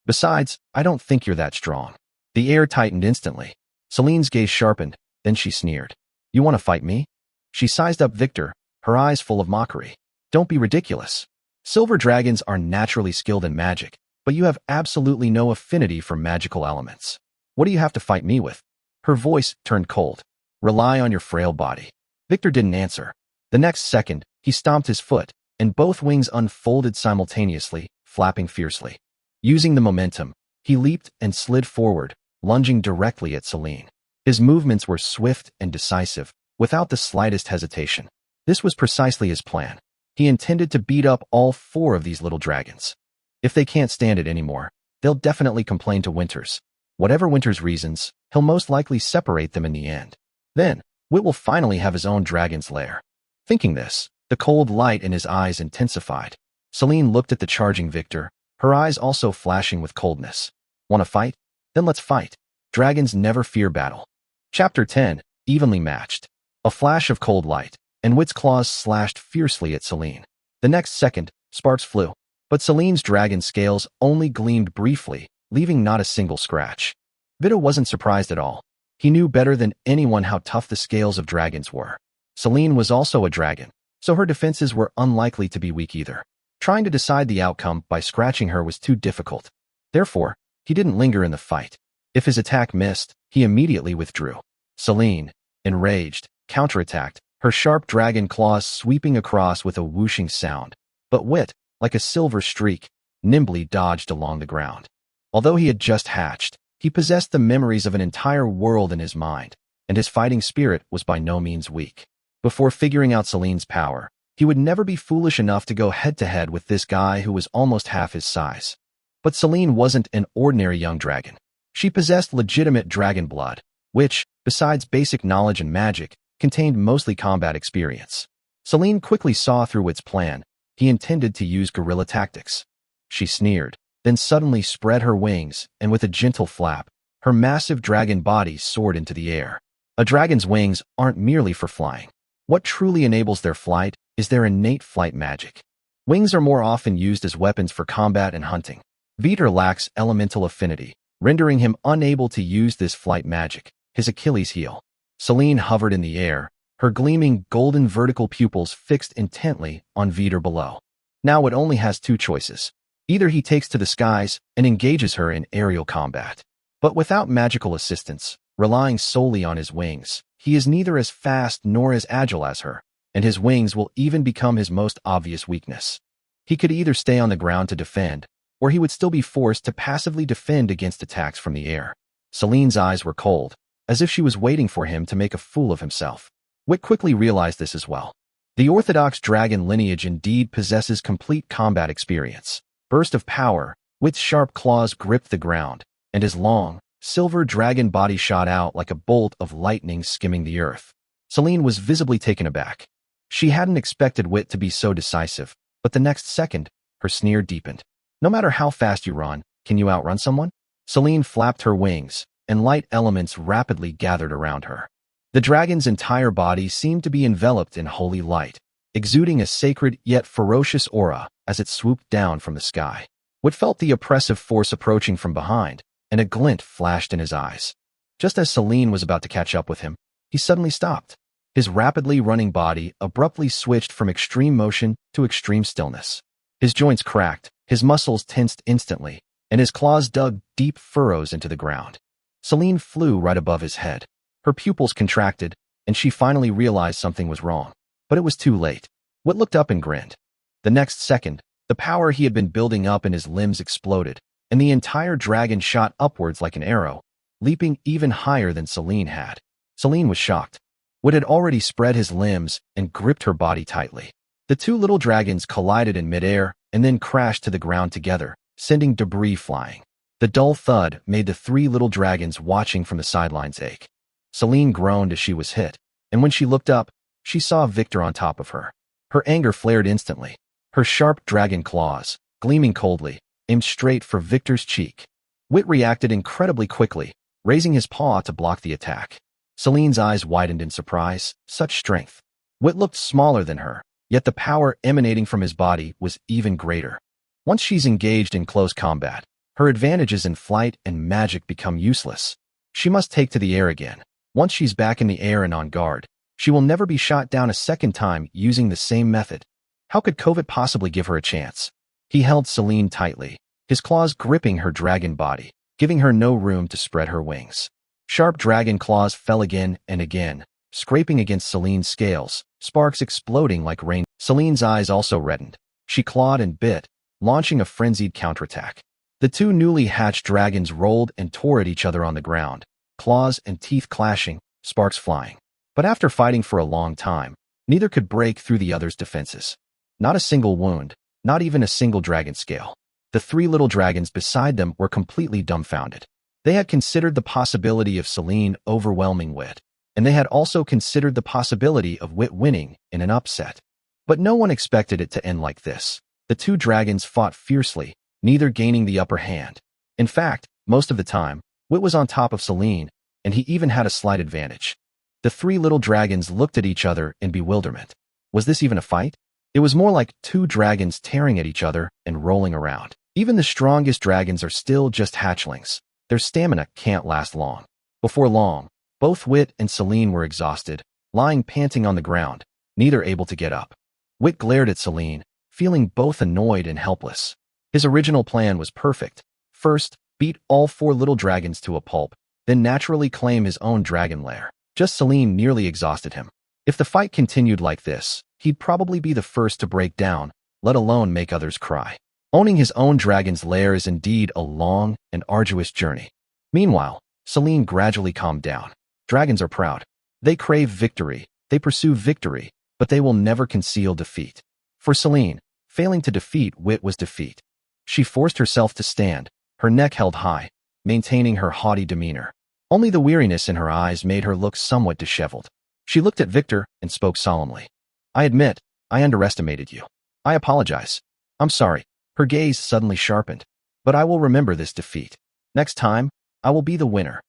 Besides, I don't think you're that strong. The air tightened instantly. Celine's gaze sharpened, then she sneered. You want to fight me? She sized up Vittor, her eyes full of mockery. Don't be ridiculous. Silver dragons are naturally skilled in magic, but you have absolutely no affinity for magical elements. What do you have to fight me with? Her voice turned cold. Rely on your frail body. Vittor didn't answer. The next second, he stomped his foot, and both wings unfolded simultaneously, flapping fiercely. Using the momentum, he leaped and slid forward, lunging directly at Celine. His movements were swift and decisive, without the slightest hesitation. This was precisely his plan. He intended to beat up all 4 of these little dragons. If they can't stand it anymore, they'll definitely complain to Winters. Whatever Winters' reasons, he'll most likely separate them in the end. Then, Whit will finally have his own dragon's lair. Thinking this, the cold light in his eyes intensified. Celine looked at the charging Vittor, her eyes also flashing with coldness. Want to fight? Then let's fight. Dragons never fear battle. Chapter 10, Evenly Matched. A flash of cold light, and Whit's claws slashed fiercely at Celine. The next second, sparks flew, but Celine's dragon scales only gleamed briefly, leaving not a single scratch. Vittor wasn't surprised at all. He knew better than anyone how tough the scales of dragons were. Celine was also a dragon, so her defenses were unlikely to be weak either. Trying to decide the outcome by scratching her was too difficult. Therefore, he didn't linger in the fight. If his attack missed, he immediately withdrew. Celine, enraged, counterattacked, her sharp dragon claws sweeping across with a whooshing sound. But Wit, like a silver streak, nimbly dodged along the ground. Although he had just hatched, he possessed the memories of an entire world in his mind, and his fighting spirit was by no means weak. Before figuring out Celine's power, he would never be foolish enough to go head-to-head with this guy who was almost half his size. But Celine wasn't an ordinary young dragon. She possessed legitimate dragon blood, which, besides basic knowledge and magic, contained mostly combat experience. Celine quickly saw through Wit's plan. He intended to use guerrilla tactics. She sneered, then suddenly spread her wings, and with a gentle flap, her massive dragon body soared into the air. A dragon's wings aren't merely for flying. What truly enables their flight is their innate flight magic. Wings are more often used as weapons for combat and hunting. Vittor lacks elemental affinity, rendering him unable to use this flight magic, his Achilles heel. Celine hovered in the air, her gleaming golden vertical pupils fixed intently on Vittor below. Now it only has two choices. Either he takes to the skies and engages her in aerial combat. But without magical assistance, relying solely on his wings, he is neither as fast nor as agile as her, and his wings will even become his most obvious weakness. He could either stay on the ground to defend, or he would still be forced to passively defend against attacks from the air. Celine's eyes were cold, as if she was waiting for him to make a fool of himself. Wit quickly realized this as well. The orthodox dragon lineage indeed possesses complete combat experience. Burst of power, Wit's sharp claws gripped the ground, and his long, silver dragon body shot out like a bolt of lightning skimming the earth. Celine was visibly taken aback. She hadn't expected Wit to be so decisive, but the next second, her sneer deepened. No matter how fast you run, can you outrun someone? Celine flapped her wings, and light elements rapidly gathered around her. The dragon's entire body seemed to be enveloped in holy light, exuding a sacred yet ferocious aura as it swooped down from the sky. Wit felt the oppressive force approaching from behind, and a glint flashed in his eyes. Just as Celine was about to catch up with him, he suddenly stopped. His rapidly running body abruptly switched from extreme motion to extreme stillness. His joints cracked, his muscles tensed instantly, and his claws dug deep furrows into the ground. Celine flew right above his head. Her pupils contracted, and she finally realized something was wrong. But it was too late. Wit looked up and grinned. The next second, the power he had been building up in his limbs exploded, and the entire dragon shot upwards like an arrow, leaping even higher than Celine had. Celine was shocked. Wit had already spread his limbs and gripped her body tightly. The two little dragons collided in midair and then crashed to the ground together, sending debris flying. The dull thud made the three little dragons watching from the sidelines ache. Celine groaned as she was hit, and when she looked up, she saw Vittor on top of her. Her anger flared instantly. Her sharp dragon claws, gleaming coldly, aimed straight for Vittor's cheek. Wit reacted incredibly quickly, raising his paw to block the attack. Celine's eyes widened in surprise. Such strength. Wit looked smaller than her, yet the power emanating from his body was even greater. Once she's engaged in close combat, her advantages in flight and magic become useless. She must take to the air again. Once she's back in the air and on guard, she will never be shot down a second time using the same method. How could Kovit possibly give her a chance? He held Celine tightly, his claws gripping her dragon body, giving her no room to spread her wings. Sharp dragon claws fell again and again, scraping against Celine's scales, sparks exploding like rain. Celine's eyes also reddened. She clawed and bit, launching a frenzied counterattack. The two newly hatched dragons rolled and tore at each other on the ground, claws and teeth clashing, sparks flying. But after fighting for a long time, neither could break through the other's defenses. Not a single wound, not even a single dragon scale. The three little dragons beside them were completely dumbfounded. They had considered the possibility of Celine overwhelming Wit, and they had also considered the possibility of Wit winning in an upset. But no one expected it to end like this. The two dragons fought fiercely, neither gaining the upper hand. In fact, most of the time, Wit was on top of Celine, and he even had a slight advantage. The three little dragons looked at each other in bewilderment. Was this even a fight? It was more like two dragons tearing at each other and rolling around. Even the strongest dragons are still just hatchlings. Their stamina can't last long. Before long, both Wit and Celine were exhausted, lying panting on the ground, neither able to get up. Wit glared at Celine, feeling both annoyed and helpless. His original plan was perfect. First, beat all 4 little dragons to a pulp, then naturally claim his own dragon lair. Just Celine nearly exhausted him. If the fight continued like this, he'd probably be the first to break down, let alone make others cry. Owning his own dragon's lair is indeed a long and arduous journey. Meanwhile, Celine gradually calmed down. Dragons are proud. They crave victory, they pursue victory, but they will never conceal defeat. For Celine, failing to defeat Wit was defeat. She forced herself to stand, her neck held high, maintaining her haughty demeanor. Only the weariness in her eyes made her look somewhat disheveled. She looked at Vittor and spoke solemnly. I admit, I underestimated you. I apologize. I'm sorry. Her gaze suddenly sharpened. But I will remember this defeat. Next time, I will be the winner.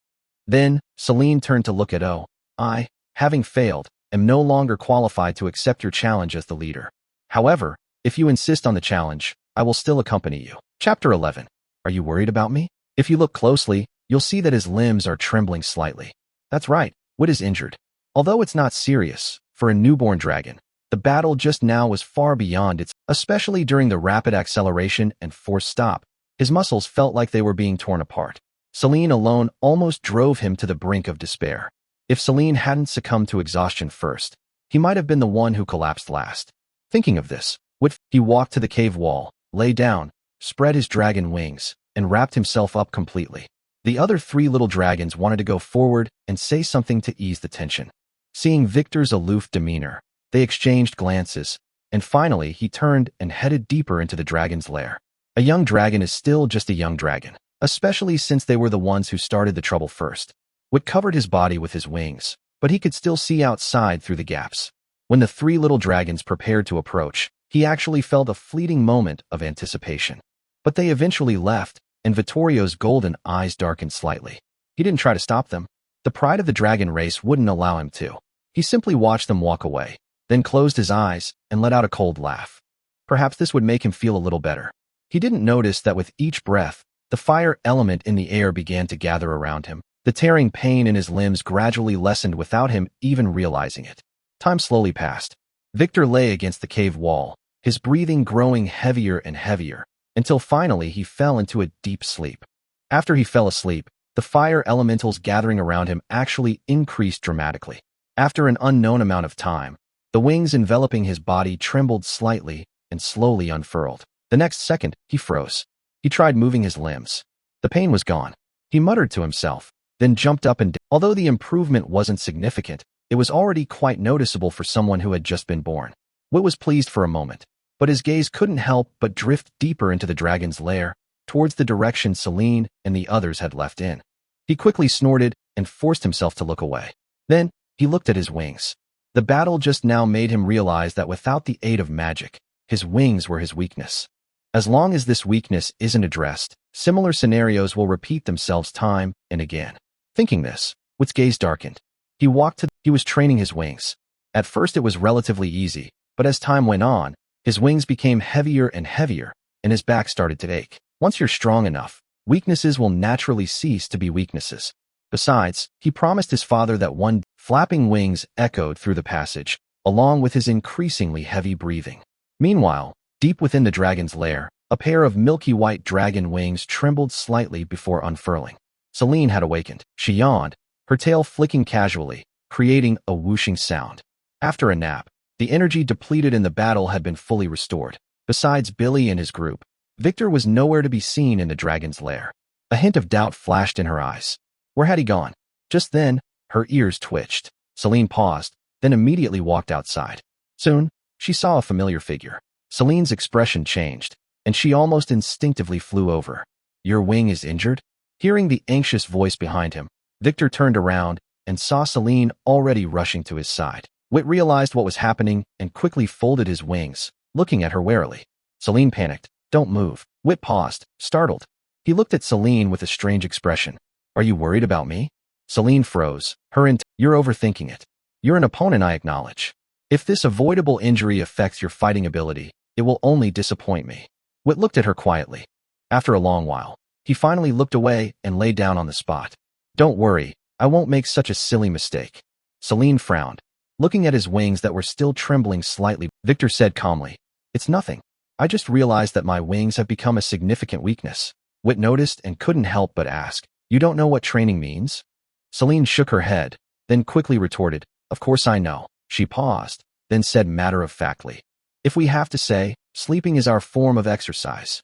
Then, Celine turned to look at O. I, having failed, am no longer qualified to accept your challenge as the leader. However, if you insist on the challenge, I will still accompany you. Chapter 11. Are you worried about me? If you look closely, you'll see that his limbs are trembling slightly. That's right, Wit is injured. Although it's not serious, for a newborn dragon, the battle just now was far beyond its, especially during the rapid acceleration and forced stop. His muscles felt like they were being torn apart. Celine alone almost drove him to the brink of despair. If Celine hadn't succumbed to exhaustion first, he might have been the one who collapsed last. Thinking of this, he walked to the cave wall, lay down, spread his dragon wings, and wrapped himself up completely. The other 3 little dragons wanted to go forward and say something to ease the tension. Seeing Victor's aloof demeanor, they exchanged glances, and finally he turned and headed deeper into the dragon's lair. A young dragon is still just a young dragon, especially since they were the ones who started the trouble first. Wit covered his body with his wings, but he could still see outside through the gaps. When the 3 little dragons prepared to approach, he actually felt a fleeting moment of anticipation. But they eventually left, and Vittorio's golden eyes darkened slightly. He didn't try to stop them. The pride of the dragon race wouldn't allow him to. He simply watched them walk away, then closed his eyes and let out a cold laugh. Perhaps this would make him feel a little better. He didn't notice that with each breath, the fire element in the air began to gather around him. The tearing pain in his limbs gradually lessened without him even realizing it. Time slowly passed. Vittor lay against the cave wall, his breathing growing heavier and heavier, until finally he fell into a deep sleep. After he fell asleep, the fire elementals gathering around him actually increased dramatically. After an unknown amount of time, the wings enveloping his body trembled slightly and slowly unfurled. The next second, he froze. He tried moving his limbs. The pain was gone. He muttered to himself, then jumped up and down. Although the improvement wasn't significant, it was already quite noticeable for someone who had just been born. Wit was pleased for a moment, but his gaze couldn't help but drift deeper into the dragon's lair, towards the direction Celine and the others had left in. He quickly snorted and forced himself to look away. Then, he looked at his wings. The battle just now made him realize that without the aid of magic, his wings were his weakness. As long as this weakness isn't addressed, similar scenarios will repeat themselves time and again. Thinking this, Wit's gaze darkened. He was training his wings. At first it was relatively easy, but as time went on, his wings became heavier and heavier, and his back started to ache. Once you're strong enough, weaknesses will naturally cease to be weaknesses. Besides, he promised his father that one flapping wings echoed through the passage, along with his increasingly heavy breathing. Meanwhile, deep within the dragon's lair, a pair of milky white dragon wings trembled slightly before unfurling. Celine had awakened. She yawned, her tail flicking casually, creating a whooshing sound. After a nap, the energy depleted in the battle had been fully restored. Besides Billy and his group, Vittor was nowhere to be seen in the dragon's lair. A hint of doubt flashed in her eyes. Where had he gone? Just then, her ears twitched. Celine paused, then immediately walked outside. Soon, she saw a familiar figure. Celine's expression changed, and she almost instinctively flew over. Your wing is injured? Hearing the anxious voice behind him, Vittor turned around and saw Celine already rushing to his side. Wit realized what was happening and quickly folded his wings, looking at her warily. Celine panicked. Don't move. Wit paused, startled. He looked at Celine with a strange expression. Are you worried about me? Celine froze. You're overthinking it. You're an opponent, I acknowledge. If this avoidable injury affects your fighting ability, it will only disappoint me. Wit looked at her quietly. After a long while, he finally looked away and lay down on the spot. Don't worry, I won't make such a silly mistake. Celine frowned. Looking at his wings that were still trembling slightly, Victor said calmly, "It's nothing. I just realized that my wings have become a significant weakness." Wit noticed and couldn't help but ask, "You don't know what training means?" Celine shook her head, then quickly retorted, "Of course I know." She paused, then said matter-of-factly, "If we have to say, sleeping is our form of exercise."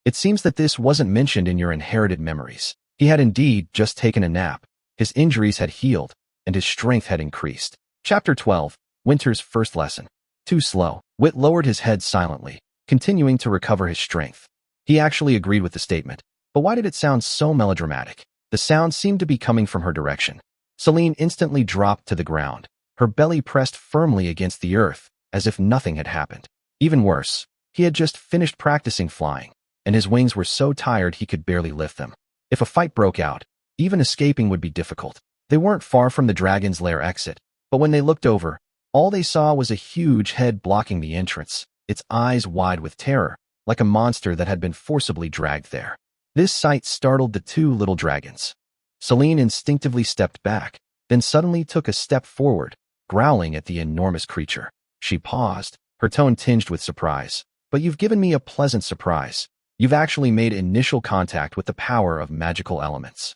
It seems that this wasn't mentioned in your inherited memories. He had indeed just taken a nap. His injuries had healed, and his strength had increased. Chapter 12, Winter's First Lesson. Too slow. Wit lowered his head silently, continuing to recover his strength. He actually agreed with the statement, but why did it sound so melodramatic? The sound seemed to be coming from her direction. Celine instantly dropped to the ground, her belly pressed firmly against the earth, as if nothing had happened. Even worse, he had just finished practicing flying, and his wings were so tired he could barely lift them. If a fight broke out, even escaping would be difficult. They weren't far from the dragon's lair exit, but when they looked over, all they saw was a huge head blocking the entrance, its eyes wide with terror, like a monster that had been forcibly dragged there. This sight startled the two little dragons. Celine instinctively stepped back, then suddenly took a step forward, growling at the enormous creature. She paused, her tone tinged with surprise. "But you've given me a pleasant surprise. You've actually made initial contact with the power of magical elements."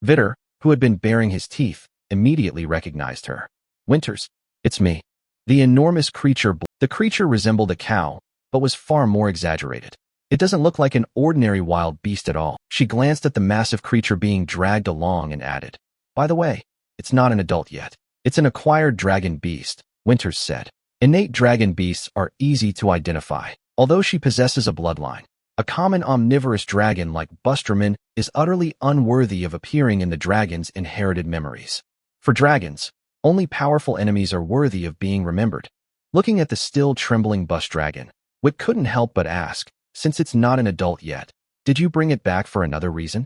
Vittor, who had been baring his teeth, immediately recognized her. "Winters, it's me." The enormous creature, the creature resembled a cow, but was far more exaggerated. "It doesn't look like an ordinary wild beast at all." She glanced at the massive creature being dragged along and added, "By the way, it's not an adult yet. It's an acquired dragon beast," Winters said. Innate dragon beasts are easy to identify. Although she possesses a bloodline, a common omnivorous dragon like Busterman is utterly unworthy of appearing in the dragon's inherited memories. For dragons, only powerful enemies are worthy of being remembered. Looking at the still trembling bus dragon, Wit couldn't help but ask, "Since it's not an adult yet, did you bring it back for another reason?"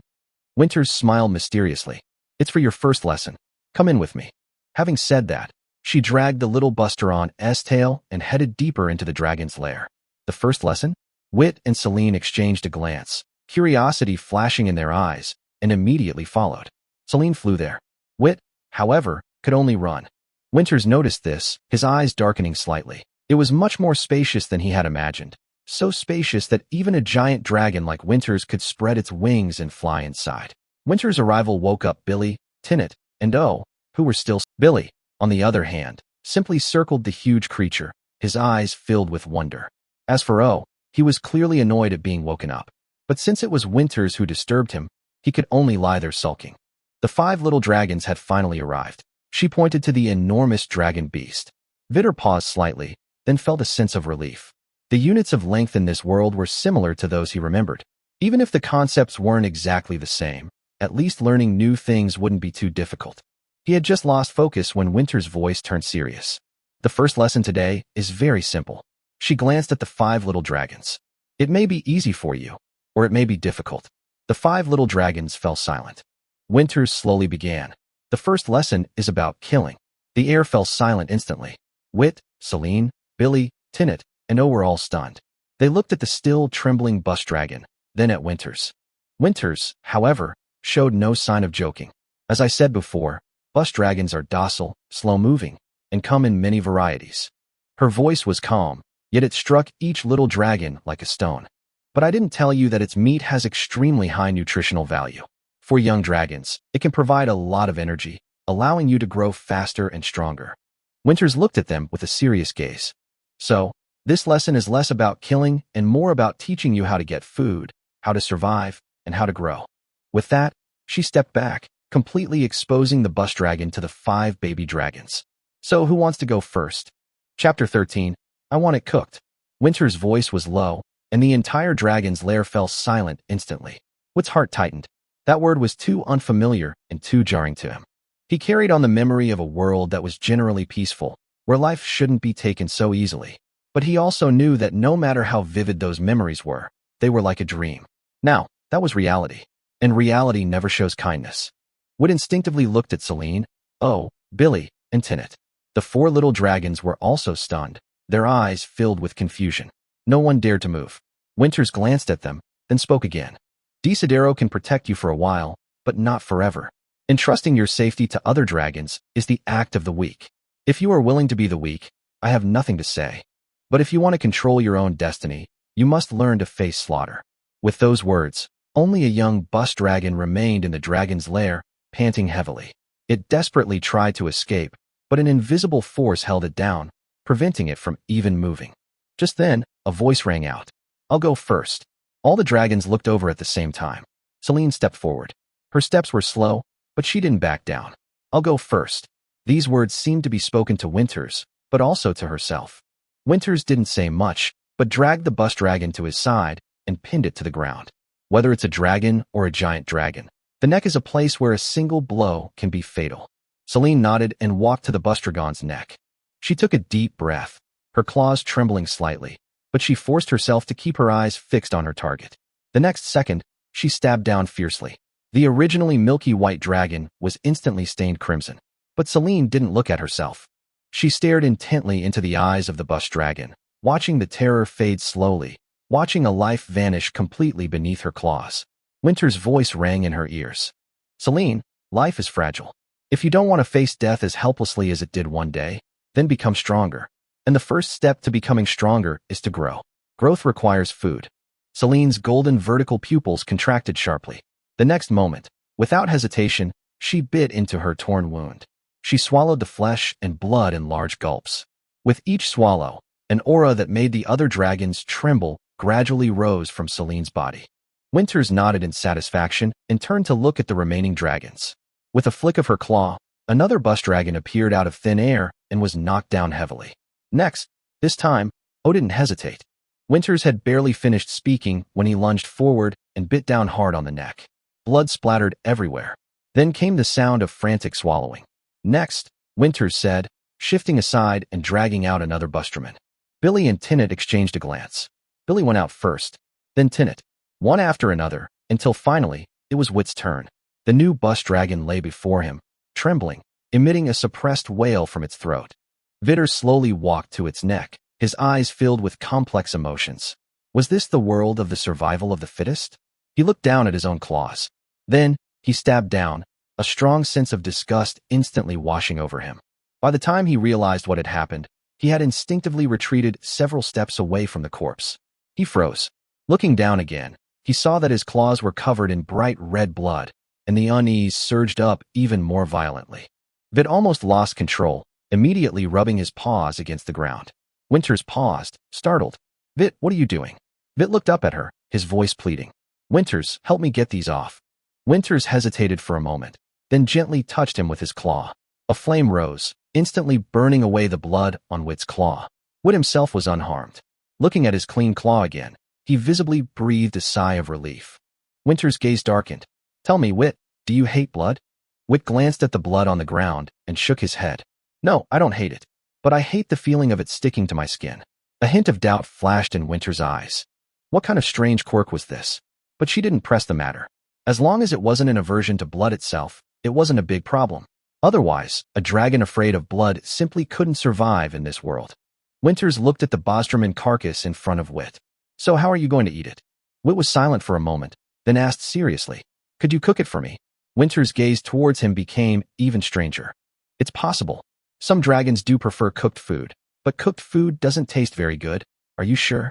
Winters smiled mysteriously. "It's for your first lesson. Come in with me." Having said that, she dragged the little buster on S tail and headed deeper into the dragon's lair. The first lesson? Wit and Celine exchanged a glance, curiosity flashing in their eyes, and immediately followed. Celine flew there. Wit, however, could only run. Winters noticed this, his eyes darkening slightly. It was much more spacious than he had imagined, so spacious that even a giant dragon like Winters could spread its wings and fly inside. Winters' arrival woke up Billy, Tinnet, and O, who were still. Billy, on the other hand, simply circled the huge creature, his eyes filled with wonder. As for O, he was clearly annoyed at being woken up, but since it was Winters who disturbed him, he could only lie there sulking. The 5 little dragons had finally arrived. She pointed to the enormous dragon beast. Vittor paused slightly, then felt a sense of relief. The units of length in this world were similar to those he remembered. Even if the concepts weren't exactly the same, at least learning new things wouldn't be too difficult. He had just lost focus when Winter's voice turned serious. "The first lesson today is very simple." She glanced at the 5 little dragons. "It may be easy for you, or it may be difficult." The 5 little dragons fell silent. Winters slowly began. "The first lesson is about killing." The air fell silent instantly. Wit, Celine, Billy, Tinnet, and O were all stunned. They looked at the still trembling bus dragon, then at Winters. Winters, however, showed no sign of joking. "As I said before, bus dragons are docile, slow-moving, and come in many varieties." Her voice was calm, yet it struck each little dragon like a stone. "But I didn't tell you that its meat has extremely high nutritional value. For young dragons, it can provide a lot of energy, allowing you to grow faster and stronger." Winters looked at them with a serious gaze. "So, this lesson is less about killing and more about teaching you how to get food, how to survive, and how to grow." With that, she stepped back, completely exposing the bus dragon to the 5 baby dragons. "So who wants to go first?" Chapter 13, I Want It Cooked. Winter's voice was low, and the entire dragon's lair fell silent instantly. Wit's heart tightened. That word was too unfamiliar and too jarring to him. He carried on the memory of a world that was generally peaceful, where life shouldn't be taken so easily. But he also knew that no matter how vivid those memories were, they were like a dream. Now, that was reality, and reality never shows kindness. Wit instinctively looked at Celine, O, Billy, and Tinnet. The 4 little dragons were also stunned, their eyes filled with confusion. No one dared to move. Winters glanced at them, then spoke again. "Desidero can protect you for a while, but not forever. Entrusting your safety to other dragons is the act of the weak. If you are willing to be the weak, I have nothing to say. But if you want to control your own destiny, you must learn to face slaughter." With those words, only a young bus dragon remained in the dragon's lair, panting heavily. It desperately tried to escape, but an invisible force held it down, preventing it from even moving. Just then, a voice rang out. "I'll go first." All the dragons looked over at the same time. Celine stepped forward. Her steps were slow, but she didn't back down. "I'll go first." These words seemed to be spoken to Winters, but also to herself. Winters didn't say much, but dragged the bus dragon to his side and pinned it to the ground. Whether it's a dragon or a giant dragon, the neck is a place where a single blow can be fatal. Celine nodded and walked to the bus dragon's neck. She took a deep breath, her claws trembling slightly, but she forced herself to keep her eyes fixed on her target. The next second, she stabbed down fiercely. The originally milky white dragon was instantly stained crimson. But Celine didn't look at herself. She stared intently into the eyes of the bus dragon, watching the terror fade slowly, watching a life vanish completely beneath her claws. Winter's voice rang in her ears. "Celine, life is fragile. If you don't want to face death as helplessly as it did one day, then become stronger. And the first step to becoming stronger is to grow. Growth requires food." Celine's golden vertical pupils contracted sharply. The next moment, without hesitation, she bit into her torn wound. She swallowed the flesh and blood in large gulps. With each swallow, an aura that made the other dragons tremble gradually rose from Celine's body. Winters nodded in satisfaction and turned to look at the remaining dragons. With a flick of her claw, another bus dragon appeared out of thin air and was knocked down heavily. Next, this time, O didn't hesitate. Winters had barely finished speaking when he lunged forward and bit down hard on the neck. Blood splattered everywhere. Then came the sound of frantic swallowing. "Next," Winters said, shifting aside and dragging out another busterman. Billy and Tinnet exchanged a glance. Billy went out first, then Tinnet, one after another, until finally, it was Wit's turn. The new bus dragon lay before him, trembling, emitting a suppressed wail from its throat. Vittor slowly walked to its neck, his eyes filled with complex emotions. Was this the world of the survival of the fittest? He looked down at his own claws. Then, he stabbed down, a strong sense of disgust instantly washing over him. By the time he realized what had happened, he had instinctively retreated several steps away from the corpse. He froze. Looking down again, he saw that his claws were covered in bright red blood, and the unease surged up even more violently. Vit almost lost control, immediately rubbing his paws against the ground. Winters paused, startled. "Vit, what are you doing?" Vit looked up at her, his voice pleading. "Winters, help me get these off." Winters hesitated for a moment, then gently touched him with his claw. A flame rose, instantly burning away the blood on Wit's claw. Wit himself was unharmed. Looking at his clean claw again, he visibly breathed a sigh of relief. Winters' gaze darkened. "Tell me, Wit, do you hate blood?" Wit glanced at the blood on the ground and shook his head. "No, I don't hate it, but I hate the feeling of it sticking to my skin." A hint of doubt flashed in Winters' eyes. What kind of strange quirk was this? But she didn't press the matter. As long as it wasn't an aversion to blood itself, it wasn't a big problem. Otherwise, a dragon afraid of blood simply couldn't survive in this world. Winters looked at the Bosterman carcass in front of Wit. "So how are you going to eat it?" Wit was silent for a moment, then asked seriously, "Could you cook it for me?" Winters' gaze towards him became even stranger. "It's possible. Some dragons do prefer cooked food, but cooked food doesn't taste very good. Are you sure?"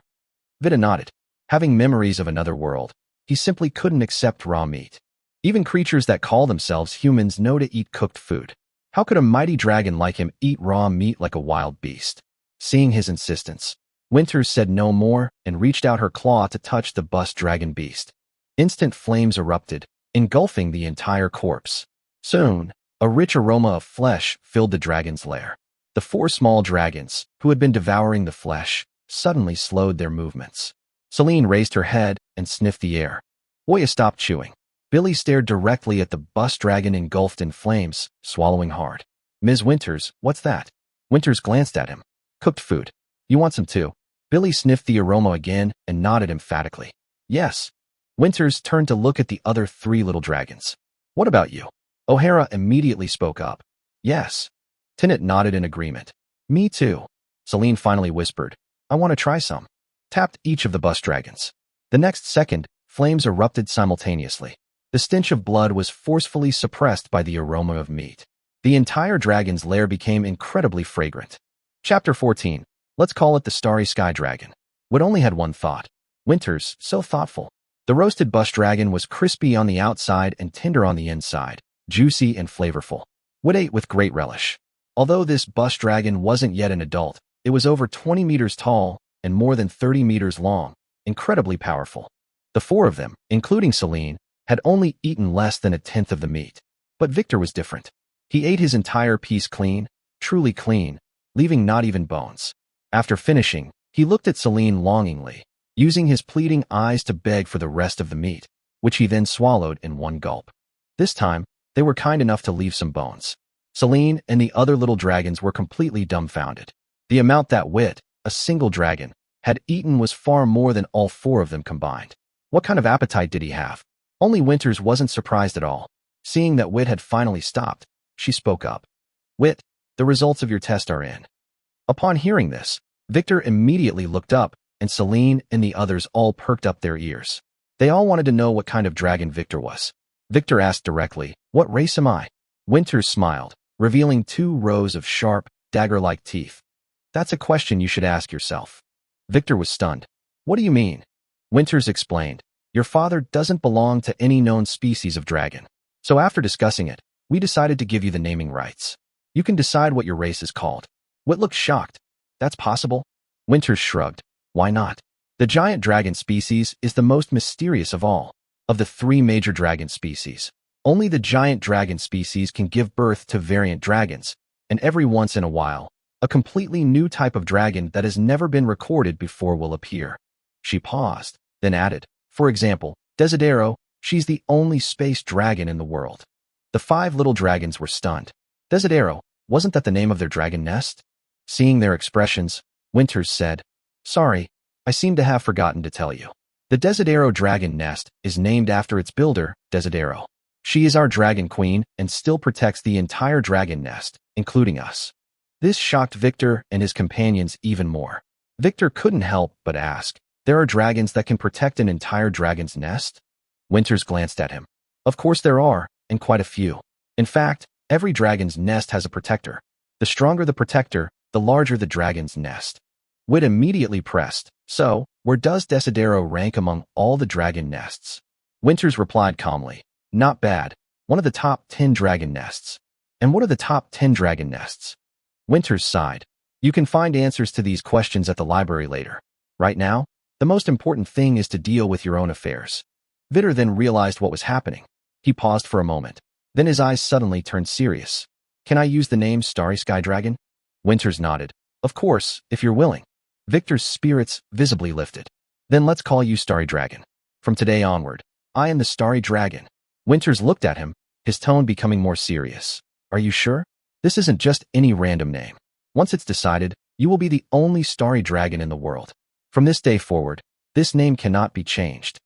Vita nodded. Having memories of another world, he simply couldn't accept raw meat. Even creatures that call themselves humans know to eat cooked food. How could a mighty dragon like him eat raw meat like a wild beast? Seeing his insistence, Winters said no more and reached out her claw to touch the bus dragon beast. Instant flames erupted, engulfing the entire corpse. Soon, a rich aroma of flesh filled the dragon's lair. The four small dragons, who had been devouring the flesh, suddenly slowed their movements. Celine raised her head and sniffed the air. Oya stopped chewing. Billy stared directly at the bus dragon engulfed in flames, swallowing hard. "Ms. Winters, what's that?" Winters glanced at him. "Cooked food. You want some too?" Billy sniffed the aroma again and nodded emphatically. "Yes." Winters turned to look at the other three little dragons. "What about you?" O'Hara immediately spoke up. "Yes." Tinnet nodded in agreement. "Me too." Celine finally whispered, "I want to try some." Tapped each of the bus dragons. The next second, flames erupted simultaneously. The stench of blood was forcefully suppressed by the aroma of meat. The entire dragon's lair became incredibly fragrant. Chapter 14. Let's call it the Starry Sky Dragon. Witt only had one thought. Winters, so thoughtful. The roasted bush dragon was crispy on the outside and tender on the inside, juicy and flavorful. Witt ate with great relish. Although this bush dragon wasn't yet an adult, it was over 20 meters tall and more than 30 meters long, incredibly powerful. The four of them, including Celine, had only eaten less than a tenth of the meat. But Vittor was different. He ate his entire piece clean, truly clean, leaving not even bones. After finishing, he looked at Celine longingly, using his pleading eyes to beg for the rest of the meat, which he then swallowed in one gulp. This time, they were kind enough to leave some bones. Celine and the other little dragons were completely dumbfounded. The amount that Witt, a single dragon, had eaten was far more than all four of them combined. What kind of appetite did he have? Only Winters wasn't surprised at all. Seeing that Witt had finally stopped, she spoke up. Witt, the results of your test are in. Upon hearing this, Vittor immediately looked up, and Celine and the others all perked up their ears. They all wanted to know what kind of dragon Vittor was. Vittor asked directly, "What race am I?" Winters smiled, revealing 2 rows of sharp, dagger-like teeth. "That's a question you should ask yourself." Vittor was stunned. "What do you mean?" Winters explained, "Your father doesn't belong to any known species of dragon. So after discussing it, we decided to give you the naming rights. You can decide what your race is called." Witt looked shocked. "That's possible?" Winters shrugged. "Why not? The giant dragon species is the most mysterious of all. Of the 3 major dragon species, only the giant dragon species can give birth to variant dragons, and every once in a while, a completely new type of dragon that has never been recorded before will appear." She paused, then added, "For example, Desidero, she's the only space dragon in the world." The 5 little dragons were stunned. Desidero, wasn't that the name of their dragon nest? Seeing their expressions, Winters said, "Sorry, I seem to have forgotten to tell you. The Desidero dragon nest is named after its builder, Desidero. She is our dragon queen and still protects the entire dragon nest, including us." This shocked Vittor and his companions even more. Vittor couldn't help but ask, "There are dragons that can protect an entire dragon's nest?" Winters glanced at him. "Of course there are, and quite a few. In fact, every dragon's nest has a protector. The stronger the protector, the larger the dragon's nest." Witt immediately pressed, "So, where does Desidero rank among all the dragon nests?" Winters replied calmly, "Not bad. One of the top 10 dragon nests." "And what are the top 10 dragon nests?" Winters sighed. "You can find answers to these questions at the library later. Right now, the most important thing is to deal with your own affairs." Vittor then realized what was happening. He paused for a moment. Then his eyes suddenly turned serious. "Can I use the name Starry Sky Dragon?" Winters nodded. "Of course, if you're willing." Victor's spirits visibly lifted. "Then let's call you Starry Dragon. From today onward, I am the Starry Dragon." Winters looked at him, his tone becoming more serious. "Are you sure? This isn't just any random name. Once it's decided, you will be the only Starry Dragon in the world. From this day forward, this name cannot be changed."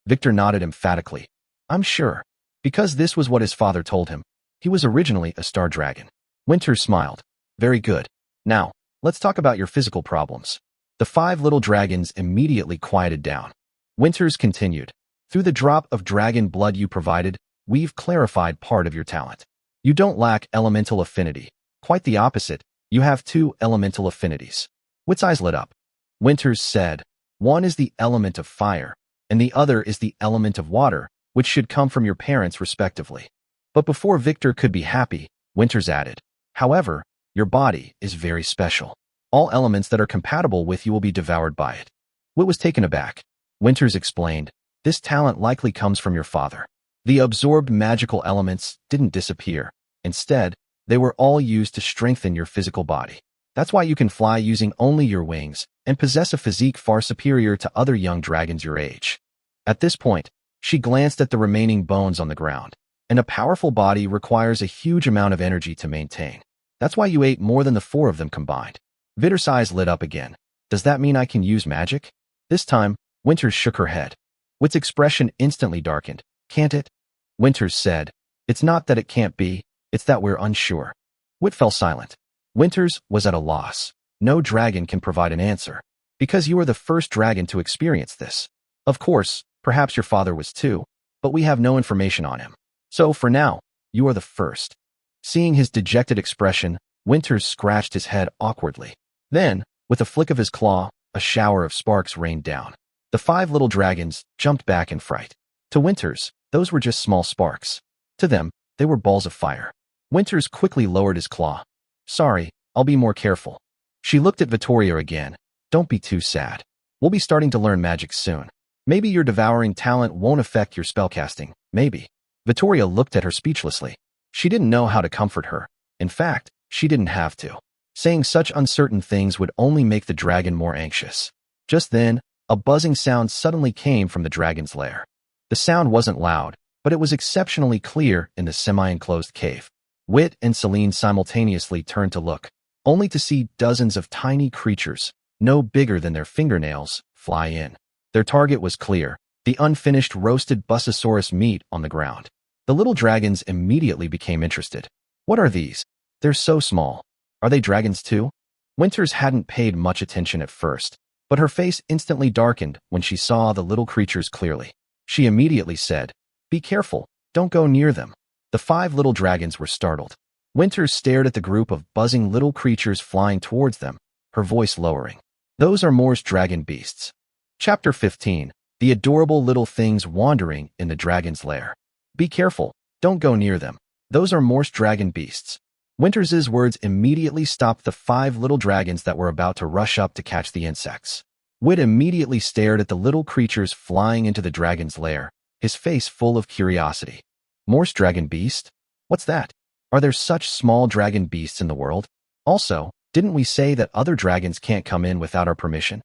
Vittor nodded emphatically. "I'm sure." Because this was what his father told him. He was originally a star dragon. Winters smiled. "Very good. Now, let's talk about your physical problems." The 5 little dragons immediately quieted down. Winters continued, "Through the drop of dragon blood you provided, we've clarified part of your talent. You don't lack elemental affinity. Quite the opposite, you have 2 elemental affinities." Witt's eyes lit up. Winters said, "One is the element of fire, and the other is the element of water, which should come from your parents respectively." But before Vittor could be happy, Winters added, "However, your body is very special. All elements that are compatible with you will be devoured by it." Witt was taken aback. Winters explained, "This talent likely comes from your father. The absorbed magical elements didn't disappear. Instead, they were all used to strengthen your physical body. That's why you can fly using only your wings and possess a physique far superior to other young dragons your age." At this point, she glanced at the remaining bones on the ground. "And a powerful body requires a huge amount of energy to maintain. That's why you ate more than the 4 of them combined." Vittor's eyes lit up again. "Does that mean I can use magic?" This time, Winters shook her head. Witt's expression instantly darkened. "Can't it?" Winters said, "It's not that it can't be, it's that we're unsure." Witt fell silent. Winters was at a loss. No dragon can provide an answer. "Because you are the first dragon to experience this. Of course, perhaps your father was too, but we have no information on him. So for now, you are the first." Seeing his dejected expression, Winters scratched his head awkwardly. Then, with a flick of his claw, a shower of sparks rained down. The 5 little dragons jumped back in fright. To Winters, those were just small sparks. To them, they were balls of fire. Winters quickly lowered his claw. Sorry, I'll be more careful. She looked at Vittoria again. Don't be too sad. We'll be starting to learn magic soon. Maybe your devouring talent won't affect your spellcasting, maybe. Vittoria looked at her speechlessly. She didn't know how to comfort her. In fact, she didn't have to. Saying such uncertain things would only make the dragon more anxious. Just then, a buzzing sound suddenly came from the dragon's lair. The sound wasn't loud, but it was exceptionally clear in the semi-enclosed cave. Wit and Celine simultaneously turned to look, only to see dozens of tiny creatures, no bigger than their fingernails, fly in. Their target was clear, the unfinished roasted Busasaurus meat on the ground. The little dragons immediately became interested. What are these? They're so small. Are they dragons too? Winters hadn't paid much attention at first, but her face instantly darkened when she saw the little creatures clearly. She immediately said, "Be careful, don't go near them." The 5 little dragons were startled. Winters stared at the group of buzzing little creatures flying towards them, her voice lowering. Those are Moore's dragon beasts. Chapter 15. The adorable little things wandering in the dragon's lair. Be careful, don't go near them. Those are Moore's dragon beasts. Winters's words immediately stopped the 5 little dragons that were about to rush up to catch the insects. Wit immediately stared at the little creatures flying into the dragon's lair, his face full of curiosity. Moore's dragon beast? What's that? Are there such small dragon beasts in the world? Also, didn't we say that other dragons can't come in without our permission?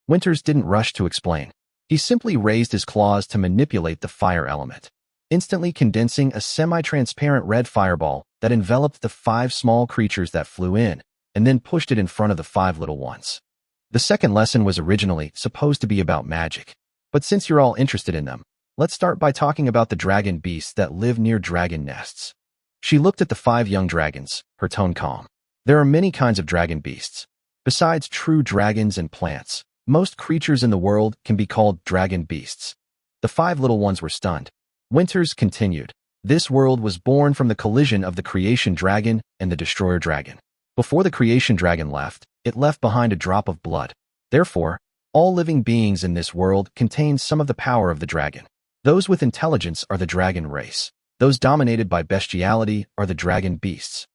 Winters didn't rush to explain. He simply raised his claws to manipulate the fire element, instantly condensing a semi-transparent red fireball that enveloped the 5 small creatures that flew in, and then pushed it in front of the 5 little ones. The second lesson was originally supposed to be about magic, but since you're all interested in them, let's start by talking about the dragon beasts that live near dragon nests. She looked at the 5 young dragons, her tone calm. There are many kinds of dragon beasts. Besides true dragons and plants, most creatures in the world can be called dragon beasts. The 5 little ones were stunned. Winters continued. This world was born from the collision of the creation dragon and the destroyer dragon. Before the creation dragon left, it left behind a drop of blood. Therefore, all living beings in this world contain some of the power of the dragon. Those with intelligence are the dragon race. Those dominated by bestiality are the dragon beasts.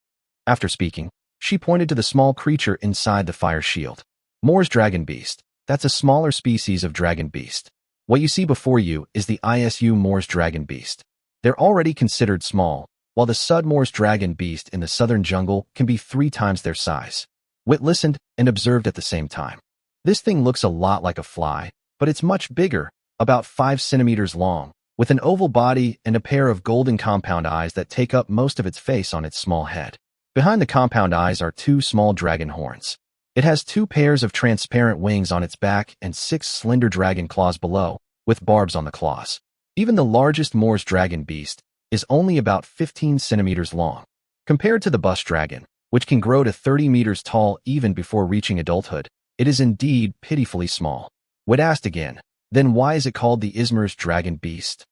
After speaking, she pointed to the small creature inside the fire shield. Moore's dragon beast. That's a smaller species of dragon beast. What you see before you is the ISU Moore's dragon beast. They're already considered small, while the Sud Moore's dragon beast in the southern jungle can be 3 times their size. Wit listened and observed at the same time. This thing looks a lot like a fly, but it's much bigger, about 5 centimeters long, with an oval body and a pair of golden compound eyes that take up most of its face on its small head. Behind the compound eyes are 2 small dragon horns. It has 2 pairs of transparent wings on its back and 6 slender dragon claws below, with barbs on the claws. Even the largest Moore's dragon beast is only about 15 centimeters long. Compared to the bus dragon, which can grow to 30 meters tall even before reaching adulthood, it is indeed pitifully small. Wit asked again, then why is it called the Ismer's dragon beast?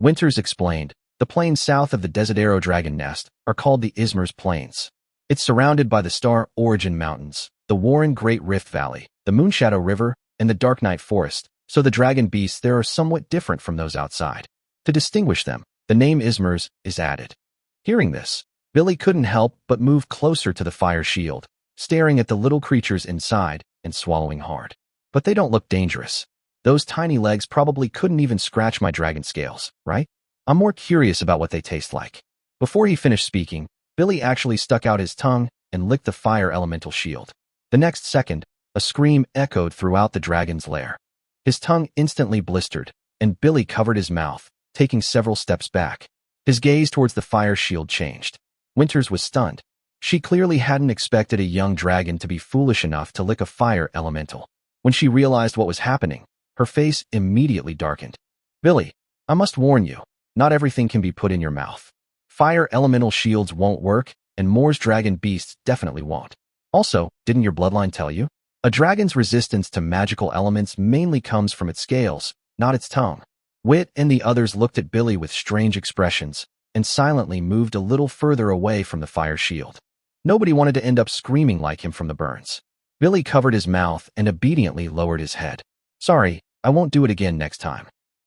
Winters explained, the plains south of the Desidero dragon nest are called the Ismer's plains. It's surrounded by the Star Origin Mountains, the Warren Great Rift Valley, the Moonshadow River, and the Dark Night Forest, so the dragon beasts there are somewhat different from those outside. To distinguish them, the name Ismer's is added. Hearing this, Billy couldn't help but move closer to the fire shield, staring at the little creatures inside and swallowing hard. But they don't look dangerous. Those tiny legs probably couldn't even scratch my dragon scales, right? I'm more curious about what they taste like. Before he finished speaking, Billy actually stuck out his tongue and licked the fire elemental shield. The next second, a scream echoed throughout the dragon's lair. His tongue instantly blistered, and Billy covered his mouth, taking several steps back. His gaze towards the fire shield changed. Winters was stunned. She clearly hadn't expected a young dragon to be foolish enough to lick a fire elemental. When she realized what was happening, her face immediately darkened. Billy, I must warn you, not everything can be put in your mouth. Fire elemental shields won't work, and Moore's dragon beasts definitely won't. Also, didn't your bloodline tell you? A dragon's resistance to magical elements mainly comes from its scales, not its tongue. Wit and the others looked at Billy with strange expressions, and silently moved a little further away from the fire shield. Nobody wanted to end up screaming like him from the burns. Billy covered his mouth and obediently lowered his head. Sorry, I won't do it again next time.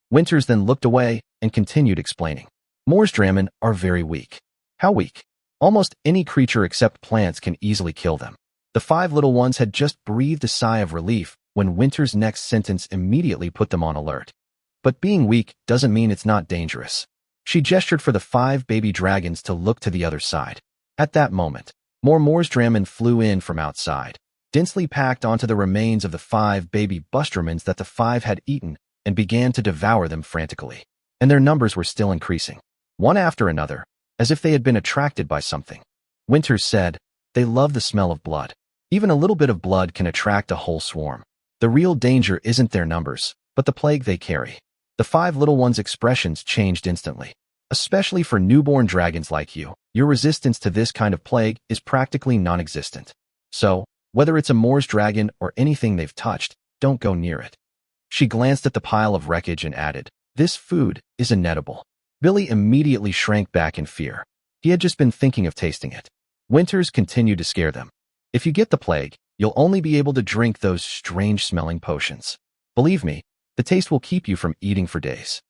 Winters then looked away and continued explaining. Moorsdramen are very weak. How weak? Almost any creature except plants can easily kill them. The 5 little ones had just breathed a sigh of relief when Winter's next sentence immediately put them on alert. But being weak doesn't mean it's not dangerous. She gestured for the 5 baby dragons to look to the other side. At that moment, more Moorsdramen flew in from outside, densely packed onto the remains of the 5 baby Bustramens that the 5 had eaten, and began to devour them frantically. And their numbers were still increasing, one after another, as if they had been attracted by something. Winters said, they love the smell of blood. Even a little bit of blood can attract a whole swarm. The real danger isn't their numbers, but the plague they carry. The 5 little ones' expressions changed instantly. Especially for newborn dragons like you, your resistance to this kind of plague is practically non-existent. So, whether it's a Moors dragon or anything they've touched, don't go near it. She glanced at the pile of wreckage and added, this food is inedible. Billy immediately shrank back in fear. He had just been thinking of tasting it. Winters continued to scare them. If you get the plague, you'll only be able to drink those strange-smelling potions. Believe me, the taste will keep you from eating for days.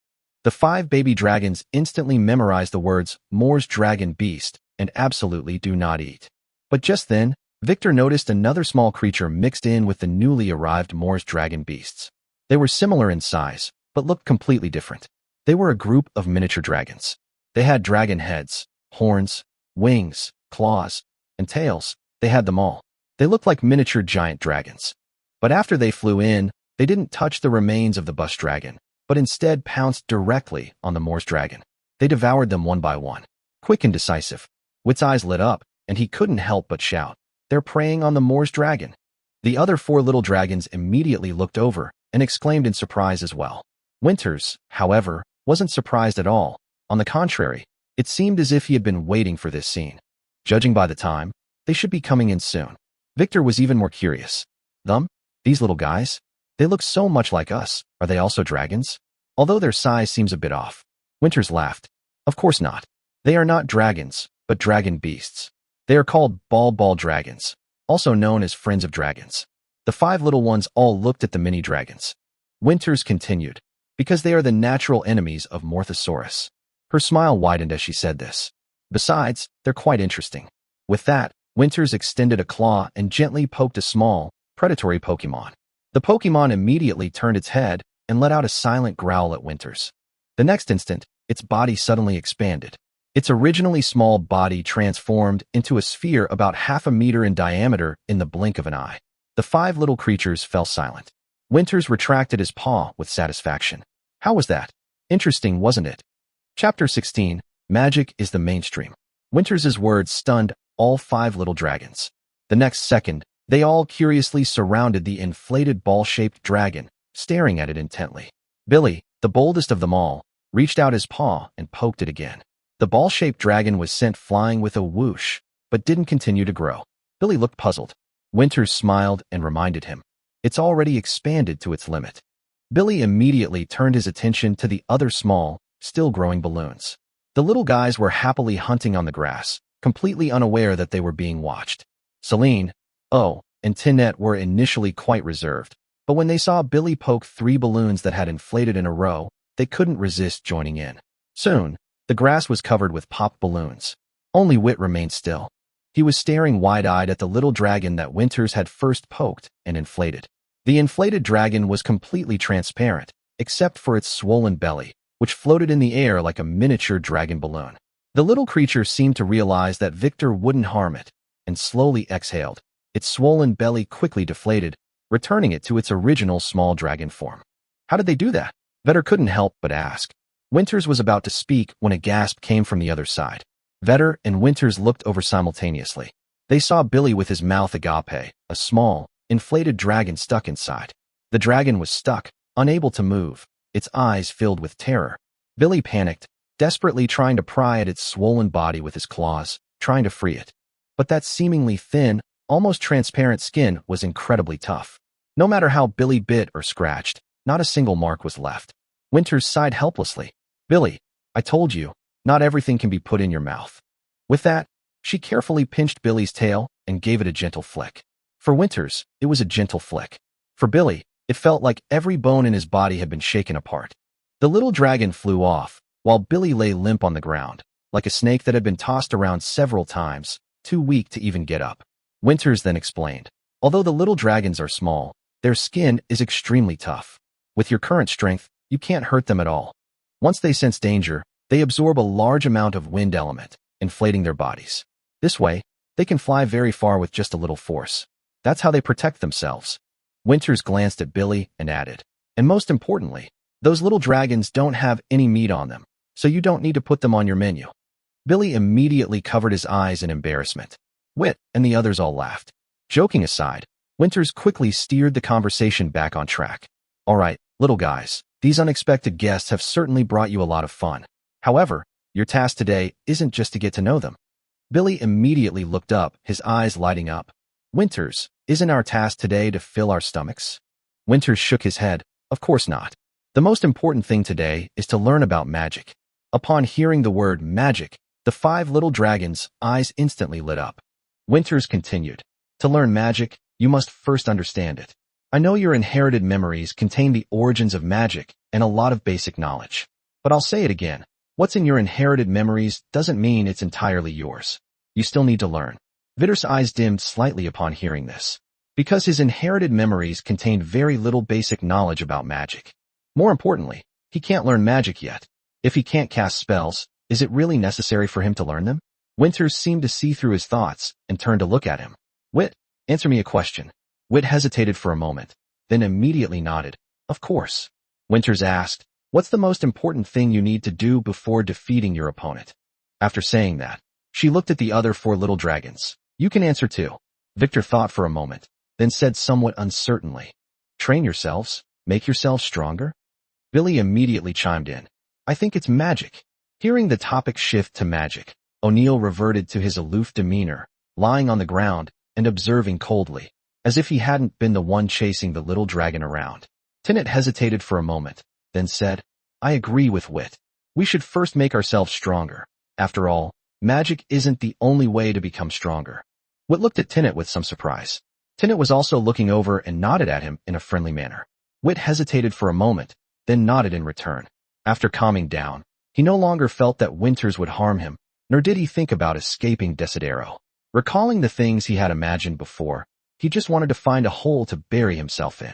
The 5 baby dragons instantly memorized the words Moors dragon beast and absolutely do not eat. But just then, Vittor noticed another small creature mixed in with the newly arrived Moors dragon beasts. They were similar in size, but looked completely different. They were a group of miniature dragons. They had dragon heads, horns, wings, claws, and tails. They had them all. They looked like miniature giant dragons. But after they flew in, they didn't touch the remains of the bus dragon, but instead pounced directly on the Moors dragon. They devoured them one by one. Quick and decisive. Witt's eyes lit up, and he couldn't help but shout, they're preying on the Moors dragon. The other 4 little dragons immediately looked over and exclaimed in surprise as well. Winters, however, wasn't surprised at all. On the contrary, it seemed as if he had been waiting for this scene. Judging by the time, they should be coming in soon. Vittor was even more curious. These little guys? They look so much like us. Are they also dragons? Although their size seems a bit off. Winters laughed. Of course not. They are not dragons, but dragon beasts. They are called ball dragons, also known as friends of dragons. The 5 little ones all looked at the mini dragons. Winters continued, because they are the natural enemies of Morthosaurus. Her smile widened as she said this. Besides, they're quite interesting. With that, Winters extended a claw and gently poked a small, predatory Pokemon. The Pokemon immediately turned its head and let out a silent growl at Winters. The next instant, its body suddenly expanded. Its originally small body transformed into a sphere about half a meter in diameter in the blink of an eye. The 5 little creatures fell silent. Winters retracted his paw with satisfaction. How was that? Interesting, wasn't it? Chapter 16, Magic is the Mainstream. Winters' words stunned all 5 little dragons. The next second, they all curiously surrounded the inflated ball-shaped dragon, staring at it intently. Billy, the boldest of them all, reached out his paw and poked it again. The ball-shaped dragon was sent flying with a whoosh, but didn't continue to grow. Billy looked puzzled. Winters smiled and reminded him. It's already expanded to its limit. Billy immediately turned his attention to the other small, still growing balloons. The little guys were happily hunting on the grass, completely unaware that they were being watched. Celine, and Tinette were initially quite reserved, but when they saw Billy poke 3 balloons that had inflated in a row, they couldn't resist joining in. Soon, the grass was covered with popped balloons. Only Witt remained still. He was staring wide-eyed at the little dragon that Winters had first poked and inflated. The inflated dragon was completely transparent, except for its swollen belly, which floated in the air like a miniature dragon balloon. The little creature seemed to realize that Vittor wouldn't harm it, and slowly exhaled. Its swollen belly quickly deflated, returning it to its original small dragon form. How did they do that? Vittor couldn't help but ask. Winters was about to speak when a gasp came from the other side. Vittor and Winters looked over simultaneously. They saw Billy with his mouth agape, a small, inflated dragon stuck inside. The dragon was stuck, unable to move, its eyes filled with terror. Billy panicked, desperately trying to pry at its swollen body with his claws, trying to free it. But that seemingly thin, almost transparent skin was incredibly tough. No matter how Billy bit or scratched, not a single mark was left. Winters sighed helplessly. Billy, I told you, Not everything can be put in your mouth. With that, she carefully pinched Billy's tail and gave it a gentle flick. For Winters, it was a gentle flick. For Billy, it felt like every bone in his body had been shaken apart. The little dragon flew off, while Billy lay limp on the ground, like a snake that had been tossed around several times, too weak to even get up. Winters then explained, although the little dragons are small, their skin is extremely tough. With your current strength, you can't hurt them at all. Once they sense danger, they absorb a large amount of wind element, inflating their bodies. This way, they can fly very far with just a little force. That's how they protect themselves. Winters glanced at Billy and added, and most importantly, those little dragons don't have any meat on them, so you don't need to put them on your menu. Billy immediately covered his eyes in embarrassment. Wit and the others all laughed. Joking aside, Winters quickly steered the conversation back on track. All right, little guys, these unexpected guests have certainly brought you a lot of fun. However, your task today isn't just to get to know them. Billy immediately looked up, his eyes lighting up. Winters, isn't our task today to fill our stomachs? Winters shook his head. Of course not. The most important thing today is to learn about magic. Upon hearing the word magic, the 5 little dragons' eyes instantly lit up. Winters continued. To learn magic, you must first understand it. I know your inherited memories contain the origins of magic and a lot of basic knowledge. But I'll say it again. What's in your inherited memories doesn't mean it's entirely yours. You still need to learn. Vittor's eyes dimmed slightly upon hearing this, because his inherited memories contained very little basic knowledge about magic. More importantly, he can't learn magic yet. If he can't cast spells, is it really necessary for him to learn them? Winters seemed to see through his thoughts and turned to look at him. Wit, answer me a question. Wit hesitated for a moment, then immediately nodded. Of course. Winters asked, what's the most important thing you need to do before defeating your opponent? After saying that, she looked at the other 4 little dragons. You can answer too. Vittor thought for a moment, then said somewhat uncertainly. Train yourselves, make yourselves stronger? Billy immediately chimed in. I think it's magic. Hearing the topic shift to magic, O'Neill reverted to his aloof demeanor, lying on the ground and observing coldly, as if he hadn't been the one chasing the little dragon around. Tennant hesitated for a moment, then said, I agree with Wit. We should first make ourselves stronger. After all, magic isn't the only way to become stronger. Wit looked at Tennant with some surprise. Tennant was also looking over and nodded at him in a friendly manner. Wit hesitated for a moment, then nodded in return. After calming down, he no longer felt that Winters would harm him, nor did he think about escaping Desidero. Recalling the things he had imagined before, he just wanted to find a hole to bury himself in.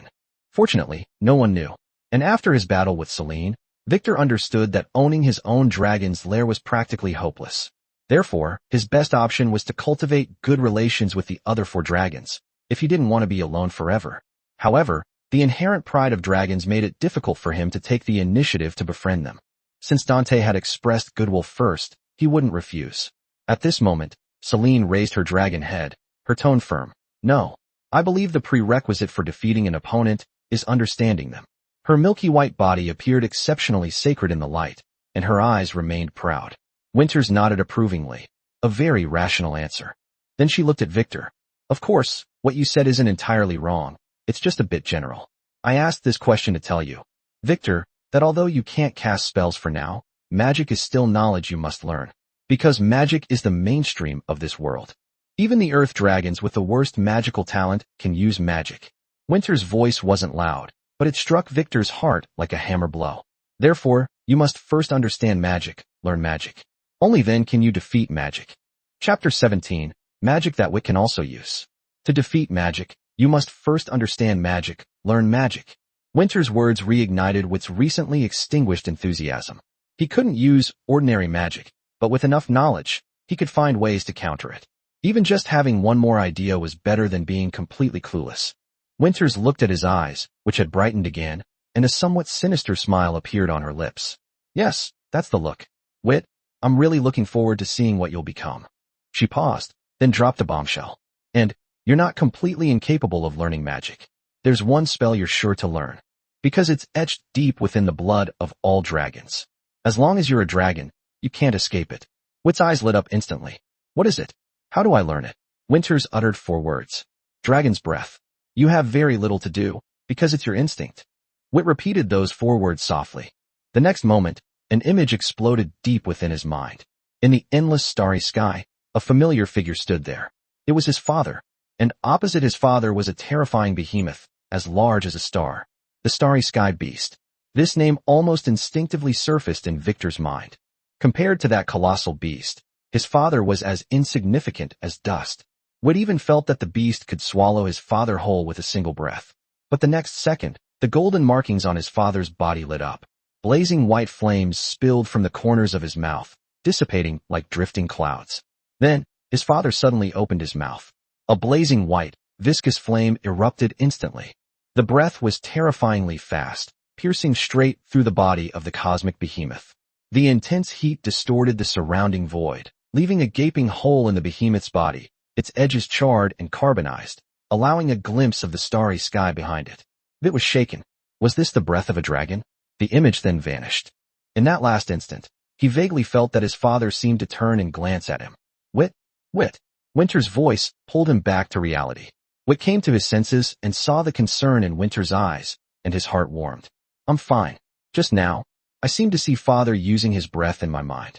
Fortunately, no one knew. And after his battle with Celine, Vittor understood that owning his own dragon's lair was practically hopeless. Therefore, his best option was to cultivate good relations with the other 4 dragons, if he didn't want to be alone forever. However, the inherent pride of dragons made it difficult for him to take the initiative to befriend them. Since Dante had expressed goodwill first, he wouldn't refuse. At this moment, Celine raised her dragon head, her tone firm. No, I believe the prerequisite for defeating an opponent is understanding them. Her milky white body appeared exceptionally sacred in the light, and her eyes remained proud. Winters nodded approvingly. A very rational answer. Then she looked at Vittor. Of course, what you said isn't entirely wrong. It's just a bit general. I asked this question to tell you, Vittor, that although you can't cast spells for now, magic is still knowledge you must learn. Because magic is the mainstream of this world. Even the earth dragons with the worst magical talent can use magic. Winters' voice wasn't loud, but it struck Victor's heart like a hammer blow. Therefore, you must first understand magic, learn magic. Only then can you defeat magic. Chapter 17, Magic that Wit can also use. To defeat magic, you must first understand magic, learn magic. Winters' words reignited Wit's recently extinguished enthusiasm. He couldn't use ordinary magic, but with enough knowledge, he could find ways to counter it. Even just having one more idea was better than being completely clueless. Winters looked at his eyes, which had brightened again, and a somewhat sinister smile appeared on her lips. Yes, that's the look. Wit, I'm really looking forward to seeing what you'll become. She paused, then dropped a bombshell. And, you're not completely incapable of learning magic. There's one spell you're sure to learn. Because it's etched deep within the blood of all dragons. As long as you're a dragon, you can't escape it. Wit's eyes lit up instantly. What is it? How do I learn it? Winters uttered 4 words. Dragon's breath. You have very little to do, because it's your instinct. Wit repeated those 4 words softly. The next moment, An image exploded deep within his mind. In the endless starry sky, a familiar figure stood there. It was his father, and opposite his father was a terrifying behemoth, as large as a star. The starry sky beast. This name almost instinctively surfaced in Victor's mind. Compared to that colossal beast, his father was as insignificant as dust. Whit even felt that the beast could swallow his father whole with a single breath. But the next second, the golden markings on his father's body lit up. Blazing white flames spilled from the corners of his mouth, dissipating like drifting clouds. Then, his father suddenly opened his mouth. A blazing white, viscous flame erupted instantly. The breath was terrifyingly fast, piercing straight through the body of the cosmic behemoth. The intense heat distorted the surrounding void, leaving a gaping hole in the behemoth's body, its edges charred and carbonized, allowing a glimpse of the starry sky behind it. Vit was shaken. Was this the breath of a dragon? The image then vanished. In that last instant, he vaguely felt that his father seemed to turn and glance at him. Whit. Winter's voice pulled him back to reality. Whit came to his senses and saw the concern in Winter's eyes, and his heart warmed. I'm fine. Just now, I seem to see father using his breath in my mind.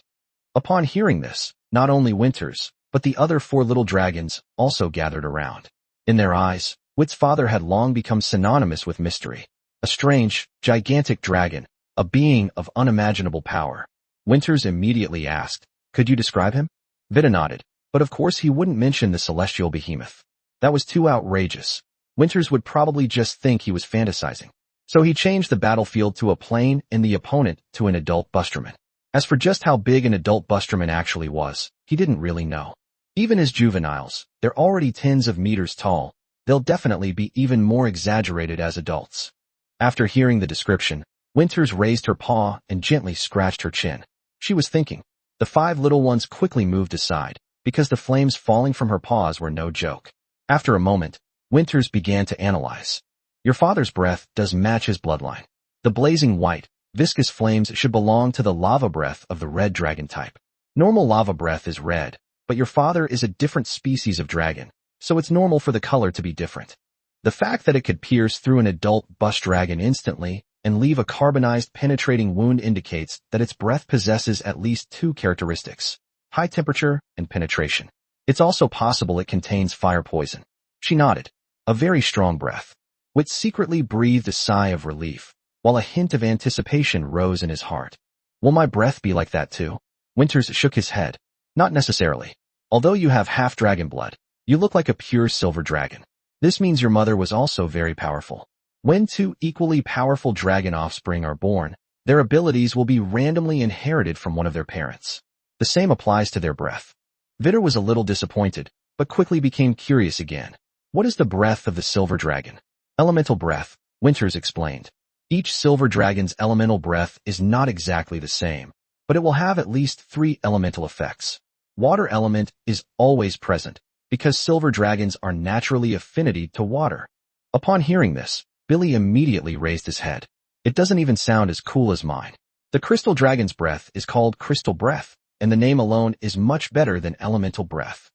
Upon hearing this, not only Winter's, but the other 4 little dragons also gathered around. In their eyes, Whit's father had long become synonymous with mystery. A strange, gigantic dragon, a being of unimaginable power. Winters immediately asked, "Could you describe him?" Vittor nodded, but of course he wouldn't mention the celestial behemoth. That was too outrageous. Winters would probably just think he was fantasizing. So he changed the battlefield to a plain and the opponent to an adult Busterman. As for just how big an adult Busterman actually was, he didn't really know. Even as juveniles, they're already tens of meters tall. They'll definitely be even more exaggerated as adults. After hearing the description, Winters raised her paw and gently scratched her chin. She was thinking. The 5 little ones quickly moved aside, because the flames falling from her paws were no joke. After a moment, Winters began to analyze. Your father's breath does match his bloodline. The blazing white, viscous flames should belong to the lava breath of the red dragon type. Normal lava breath is red, but your father is a different species of dragon, so it's normal for the color to be different. The fact that it could pierce through an adult bush dragon instantly and leave a carbonized penetrating wound indicates that its breath possesses at least 2 characteristics: high temperature and penetration. It's also possible it contains fire poison. She nodded. A very strong breath. Whit secretly breathed a sigh of relief, while a hint of anticipation rose in his heart. Will my breath be like that too? Winters shook his head. Not necessarily. Although you have half dragon blood, you look like a pure silver dragon. This means your mother was also very powerful. When 2 equally powerful dragon offspring are born, their abilities will be randomly inherited from one of their parents. The same applies to their breath. Vittor was a little disappointed, but quickly became curious again. What is the breath of the silver dragon? Elemental breath, Winters explained. Each silver dragon's elemental breath is not exactly the same, but it will have at least 3 elemental effects. Water element is always present, because silver dragons are naturally affinity to water. Upon hearing this, Billy immediately raised his head. It doesn't even sound as cool as mine. The crystal dragon's breath is called crystal breath, and the name alone is much better than elemental breath.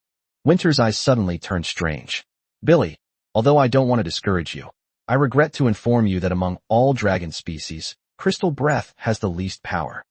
Winter's eyes suddenly turned strange. Billy, although I don't want to discourage you, I regret to inform you that among all dragon species, crystal breath has the least power.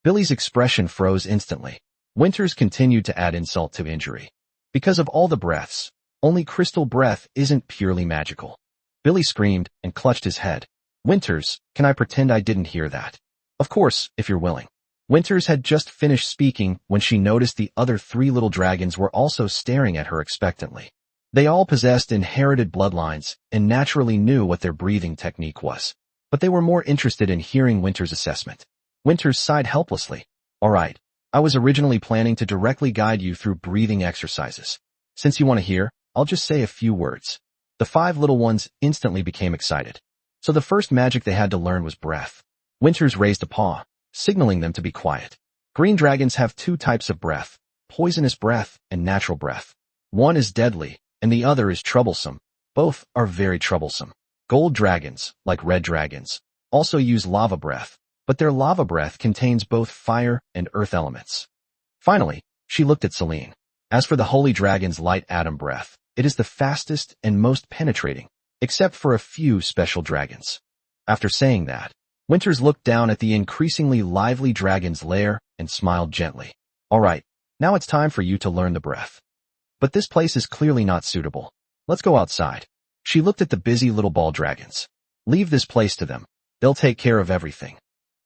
Billy's expression froze instantly. Winters continued to add insult to injury. Because of all the breaths, only crystal breath isn't purely magical. Billy screamed and clutched his head. Winters, can I pretend I didn't hear that? Of course, if you're willing. Winters had just finished speaking when she noticed the other 3 little dragons were also staring at her expectantly. They all possessed inherited bloodlines and naturally knew what their breathing technique was, but they were more interested in hearing Winters' assessment. Winters sighed helplessly. All right, I was originally planning to directly guide you through breathing exercises. Since you want to hear, I'll just say a few words. The 5 little ones instantly became excited. So the first magic they had to learn was breath. Winters raised a paw, signaling them to be quiet. Green dragons have 2 types of breath, poisonous breath and natural breath. One is deadly, and the other is troublesome. Both are very troublesome. Gold dragons, like red dragons, also use lava breath, but their lava breath contains both fire and earth elements. Finally, she looked at Celine. As for the holy dragon's light atom breath, it is the fastest and most penetrating, except for a few special dragons. After saying that, Winters looked down at the increasingly lively dragon's lair and smiled gently. All right, now it's time for you to learn the breath. But this place is clearly not suitable. Let's go outside. She looked at the busy little ball dragons. Leave this place to them. They'll take care of everything.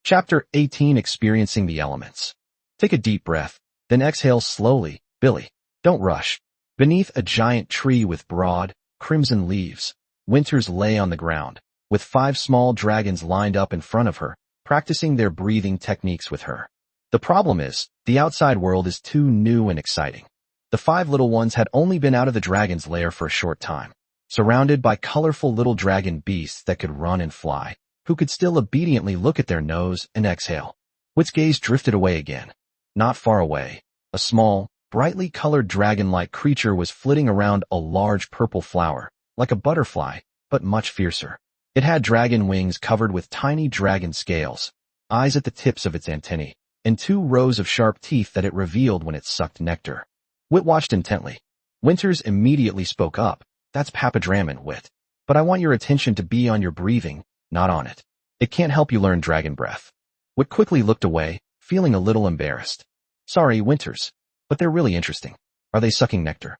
Chapter 18, Experiencing the Elements. Take a deep breath, then exhale slowly. Billy, don't rush. Beneath a giant tree with broad, crimson leaves, Winters lay on the ground, with 5 small dragons lined up in front of her, practicing their breathing techniques with her. The problem is, the outside world is too new and exciting. The 5 little ones had only been out of the dragon's lair for a short time, surrounded by colorful little dragon beasts that could run and fly, who could still obediently look at their nose and exhale. Wit's gaze drifted away again. Not far away, a small, brightly colored dragon-like creature was flitting around a large purple flower, like a butterfly, but much fiercer. It had dragon wings covered with tiny dragon scales, eyes at the tips of its antennae, and 2 rows of sharp teeth that it revealed when it sucked nectar. Wit watched intently. Winters immediately spoke up. That's Papadraman, Wit. But I want your attention to be on your breathing, not on it. It can't help you learn dragon breath. Wit quickly looked away, feeling a little embarrassed. Sorry, Winters, but they're really interesting. Are they sucking nectar?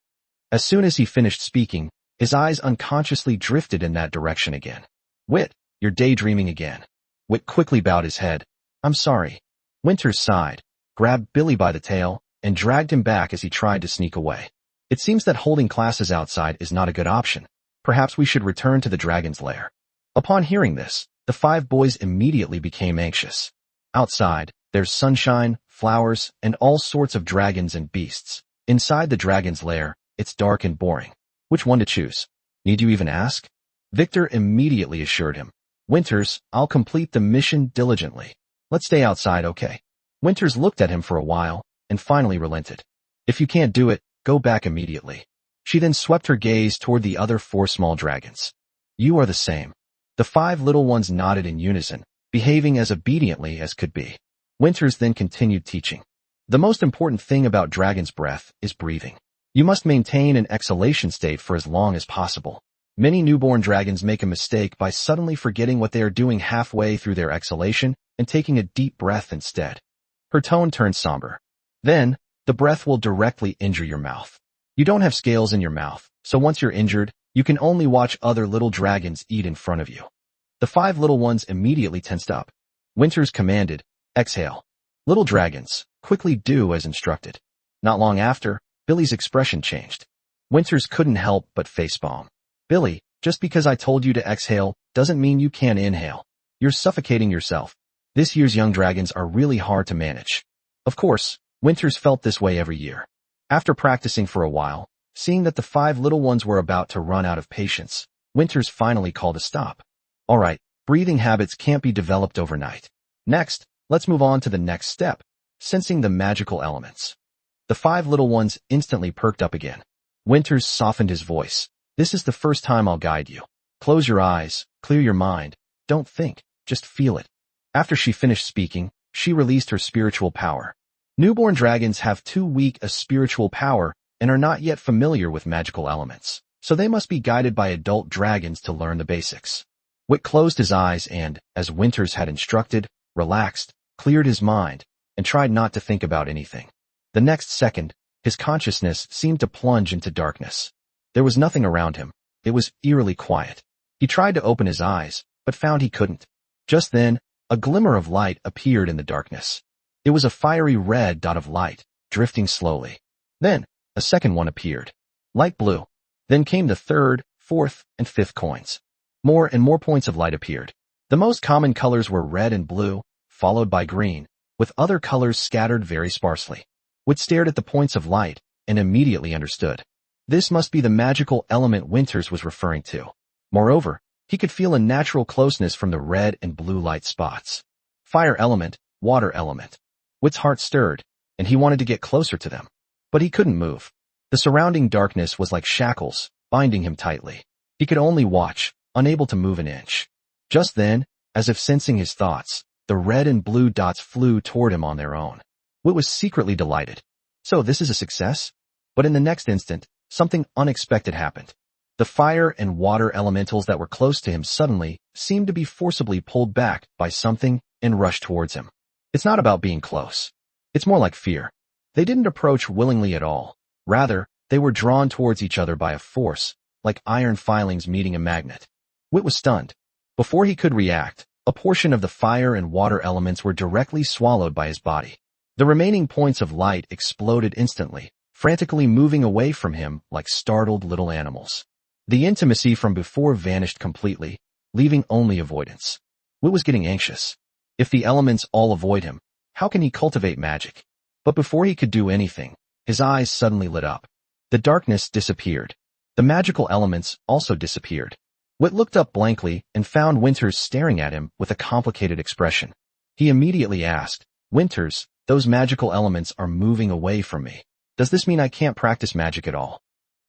As soon as he finished speaking, his eyes unconsciously drifted in that direction again. Wit, you're daydreaming again. Wit quickly bowed his head. I'm sorry. Winters sighed, grabbed Billy by the tail, and dragged him back as he tried to sneak away. It seems that holding classes outside is not a good option. Perhaps we should return to the dragon's lair. Upon hearing this, the 5 boys immediately became anxious. Outside, there's sunshine, flowers, and all sorts of dragons and beasts. Inside the dragon's lair, it's dark and boring. Which one to choose? Need you even ask? Vittor immediately assured him. Winters, I'll complete the mission diligently. Let's stay outside, okay? Winters looked at him for a while, and finally relented. If you can't do it, go back immediately. She then swept her gaze toward the other 4 small dragons. You are the same. The 5 little ones nodded in unison, behaving as obediently as could be. Winters then continued teaching. The most important thing about dragon's breath is breathing. You must maintain an exhalation state for as long as possible. Many newborn dragons make a mistake by suddenly forgetting what they are doing halfway through their exhalation and taking a deep breath instead. Her tone turned somber. Then, the breath will directly injure your mouth. You don't have scales in your mouth, so once you're injured, you can only watch other little dragons eat in front of you. The 5 little ones immediately tensed up. Winters commanded, exhale. Little dragons, quickly do as instructed. Not long after, Billy's expression changed. Winters couldn't help but facepalm. Billy, just because I told you to exhale doesn't mean you can't inhale. You're suffocating yourself. This year's young dragons are really hard to manage. Of course, Winters felt this way every year. After practicing for a while, seeing that the 5 little ones were about to run out of patience, Winters finally called a stop. All right, breathing habits can't be developed overnight. Next, let's move on to the next step, sensing the magical elements. The 5 little ones instantly perked up again. Winters softened his voice. This is the first time I'll guide you. Close your eyes, clear your mind. Don't think, just feel it. After she finished speaking, she released her spiritual power. Newborn dragons have too weak a spiritual power and are not yet familiar with magical elements, so they must be guided by adult dragons to learn the basics. Wit closed his eyes and, as Winters had instructed, relaxed, cleared his mind, and tried not to think about anything. The next second, his consciousness seemed to plunge into darkness. There was nothing around him. It was eerily quiet. He tried to open his eyes, but found he couldn't. Just then, a glimmer of light appeared in the darkness. It was a fiery red dot of light, drifting slowly. Then, a second one appeared. Light blue. Then came the 3rd, 4th, and 5th coins. More and more points of light appeared. The most common colors were red and blue, followed by green, with other colors scattered very sparsely. Wit stared at the points of light, and immediately understood. This must be the magical element Winters was referring to. Moreover, he could feel a natural closeness from the red and blue light spots. Fire element, water element. Wit's heart stirred, and he wanted to get closer to them. But he couldn't move. The surrounding darkness was like shackles, binding him tightly. He could only watch, unable to move an inch. Just then, as if sensing his thoughts, the red and blue dots flew toward him on their own. Wit was secretly delighted. So this is a success? But in the next instant, something unexpected happened. The fire and water elementals that were close to him suddenly seemed to be forcibly pulled back by something and rushed towards him. It's not about being close. It's more like fear. They didn't approach willingly at all. Rather, they were drawn towards each other by a force, like iron filings meeting a magnet. Wit was stunned. Before he could react, a portion of the fire and water elements were directly swallowed by his body. The remaining points of light exploded instantly, frantically moving away from him like startled little animals. The intimacy from before vanished completely, leaving only avoidance. Wit was getting anxious. If the elements all avoid him, how can he cultivate magic? But before he could do anything, his eyes suddenly lit up. The darkness disappeared. The magical elements also disappeared. Wit looked up blankly and found Winters staring at him with a complicated expression. He immediately asked, "Winters, those magical elements are moving away from me. Does this mean I can't practice magic at all?"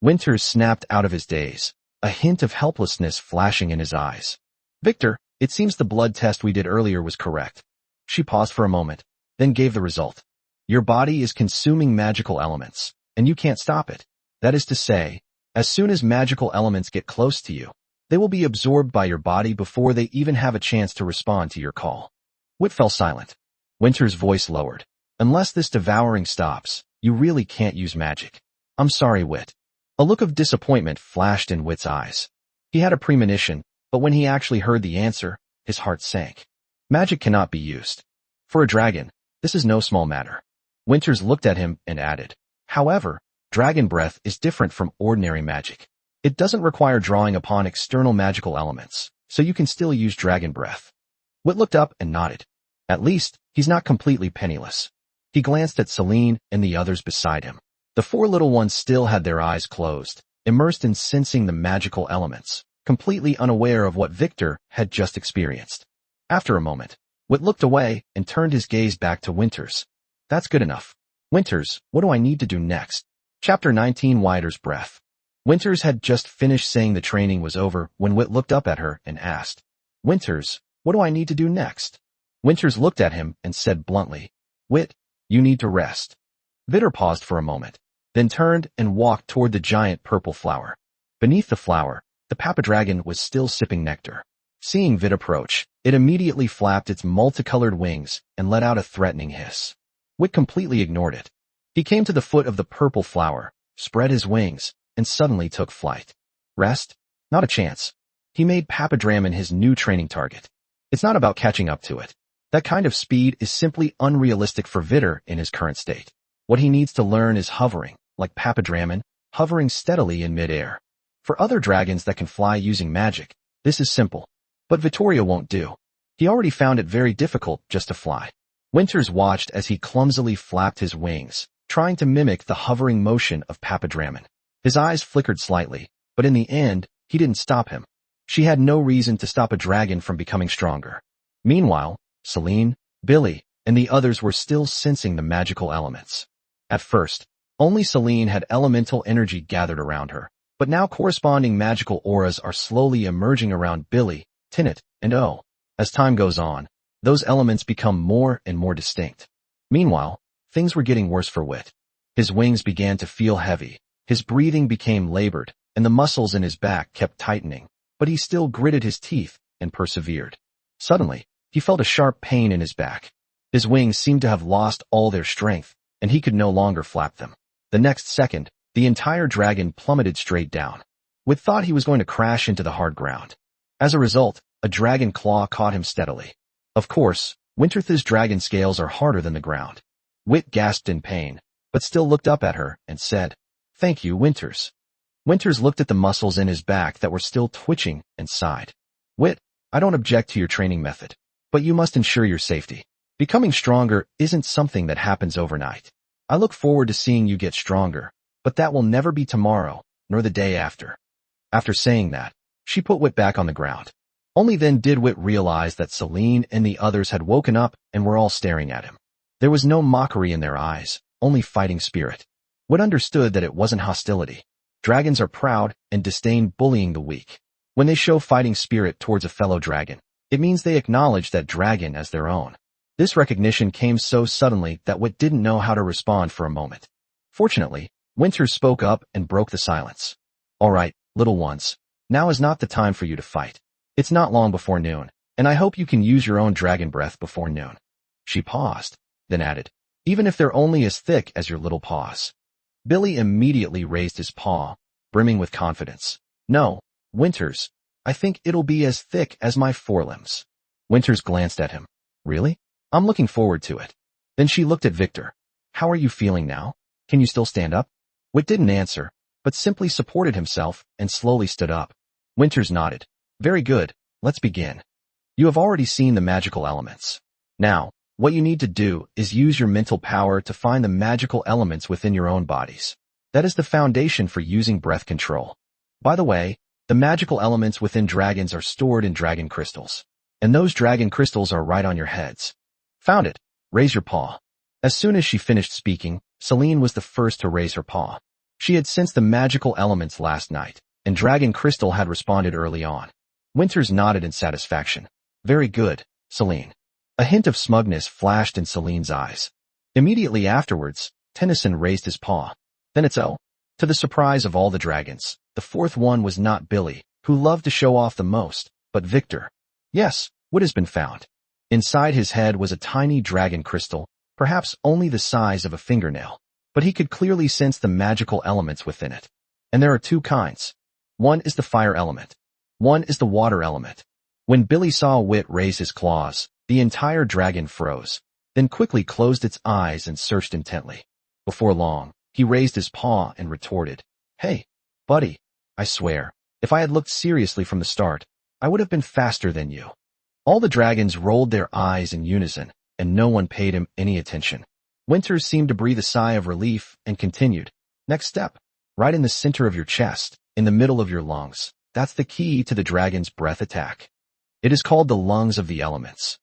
Winters snapped out of his daze, a hint of helplessness flashing in his eyes. "Victor, it seems the blood test we did earlier was correct." She paused for a moment, then gave the result. "Your body is consuming magical elements, and you can't stop it. That is to say, as soon as magical elements get close to you, they will be absorbed by your body before they even have a chance to respond to your call." Wit fell silent. Winter's voice lowered. "Unless this devouring stops, you really can't use magic." "I'm sorry, Wit." A look of disappointment flashed in Wit's eyes. He had a premonition, but when he actually heard the answer, his heart sank. Magic cannot be used. For a dragon, this is no small matter. Winters looked at him and added, "However, dragon breath is different from ordinary magic. It doesn't require drawing upon external magical elements, so you can still use dragon breath." Wit looked up and nodded. At least, he's not completely penniless. He glanced at Celine and the others beside him. The four little ones still had their eyes closed, immersed in sensing the magical elements, completely unaware of what Victor had just experienced. After a moment, Wit looked away and turned his gaze back to Winters. "That's good enough. Winters, what do I need to do next?" Chapter 19, Wider's Breath. Winters had just finished saying the training was over when Wit looked up at her and asked, "Winters, what do I need to do next?" Winters looked at him and said bluntly, "Wit, you need to rest." Vittor paused for a moment, then turned and walked toward the giant purple flower. Beneath the flower, the papa dragon was still sipping nectar. Seeing Vit approach, it immediately flapped its multicolored wings and let out a threatening hiss. Wit completely ignored it. He came to the foot of the purple flower, spread his wings, and suddenly took flight. Rest? Not a chance. He made Papadraman his new training target. It's not about catching up to it. That kind of speed is simply unrealistic for Vittor in his current state. What he needs to learn is hovering, like Papadraman, hovering steadily in midair. For other dragons that can fly using magic, this is simple. But Vittoria won't do. He already found it very difficult just to fly. Winters watched as he clumsily flapped his wings, trying to mimic the hovering motion of Papadraman. His eyes flickered slightly, but in the end, he didn't stop him. She had no reason to stop a dragon from becoming stronger. Meanwhile, Celine, Billy, and the others were still sensing the magical elements. At first, only Celine had elemental energy gathered around her, but now corresponding magical auras are slowly emerging around Billy, Tinnet, and O. As time goes on, those elements become more and more distinct. Meanwhile, things were getting worse for Wit. His wings began to feel heavy, his breathing became labored, and the muscles in his back kept tightening, but he still gritted his teeth and persevered. Suddenly, he felt a sharp pain in his back. His wings seemed to have lost all their strength, and he could no longer flap them. The next second, the entire dragon plummeted straight down. Wit thought he was going to crash into the hard ground. As a result, a dragon claw caught him steadily. Of course, Winterth's dragon scales are harder than the ground. Wit gasped in pain, but still looked up at her and said, "Thank you, Winters." Winters looked at the muscles in his back that were still twitching and sighed. "Wit, I don't object to your training method, but you must ensure your safety. Becoming stronger isn't something that happens overnight. I look forward to seeing you get stronger, but that will never be tomorrow, nor the day after." After saying that, she put Wit back on the ground. Only then did Wit realize that Celine and the others had woken up and were all staring at him. There was no mockery in their eyes, only fighting spirit. Wit understood that it wasn't hostility. Dragons are proud and disdain bullying the weak. When they show fighting spirit towards a fellow dragon, it means they acknowledge that dragon as their own. This recognition came so suddenly that Wit didn't know how to respond for a moment. Fortunately, Winters spoke up and broke the silence. "All right, little ones, now is not the time for you to fight. It's not long before noon, and I hope you can use your own dragon breath before noon. She paused, then added, even if they're only as thick as your little paws. Billy immediately raised his paw, brimming with confidence. No, Winters, I think it'll be as thick as my forelimbs. Winters glanced at him. Really? I'm looking forward to it. Then she looked at Victor. How are you feeling now? Can you still stand up? Whit didn't answer, but simply supported himself and slowly stood up. Winters nodded. Very good, let's begin. You have already seen the magical elements. Now, what you need to do is use your mental power to find the magical elements within your own bodies. That is the foundation for using breath control. By the way, the magical elements within dragons are stored in dragon crystals. And those dragon crystals are right on your heads. Found it. Raise your paw. As soon as she finished speaking, Celine was the first to raise her paw. She had sensed the magical elements last night, and Dragon Crystal had responded early on. Winters nodded in satisfaction. Very good, Celine. A hint of smugness flashed in Celine's eyes. Immediately afterwards, Tennyson raised his paw. Then it's to the surprise of all the dragons, the fourth one was not Billy, who loved to show off the most, but Victor. Yes, what has been found? Inside his head was a tiny dragon crystal, perhaps only the size of a fingernail, but he could clearly sense the magical elements within it. And there are two kinds. One is the fire element. One is the water element. When Billy saw Whit raise his claws, the entire dragon froze, then quickly closed its eyes and searched intently. Before long, he raised his paw and retorted, Hey, buddy, I swear, if I had looked seriously from the start, I would have been faster than you. All the dragons rolled their eyes in unison, and no one paid him any attention. Winters seemed to breathe a sigh of relief and continued, Next step, right in the center of your chest, in the middle of your lungs. That's the key to the dragon's breath attack. It is called the lungs of the elements.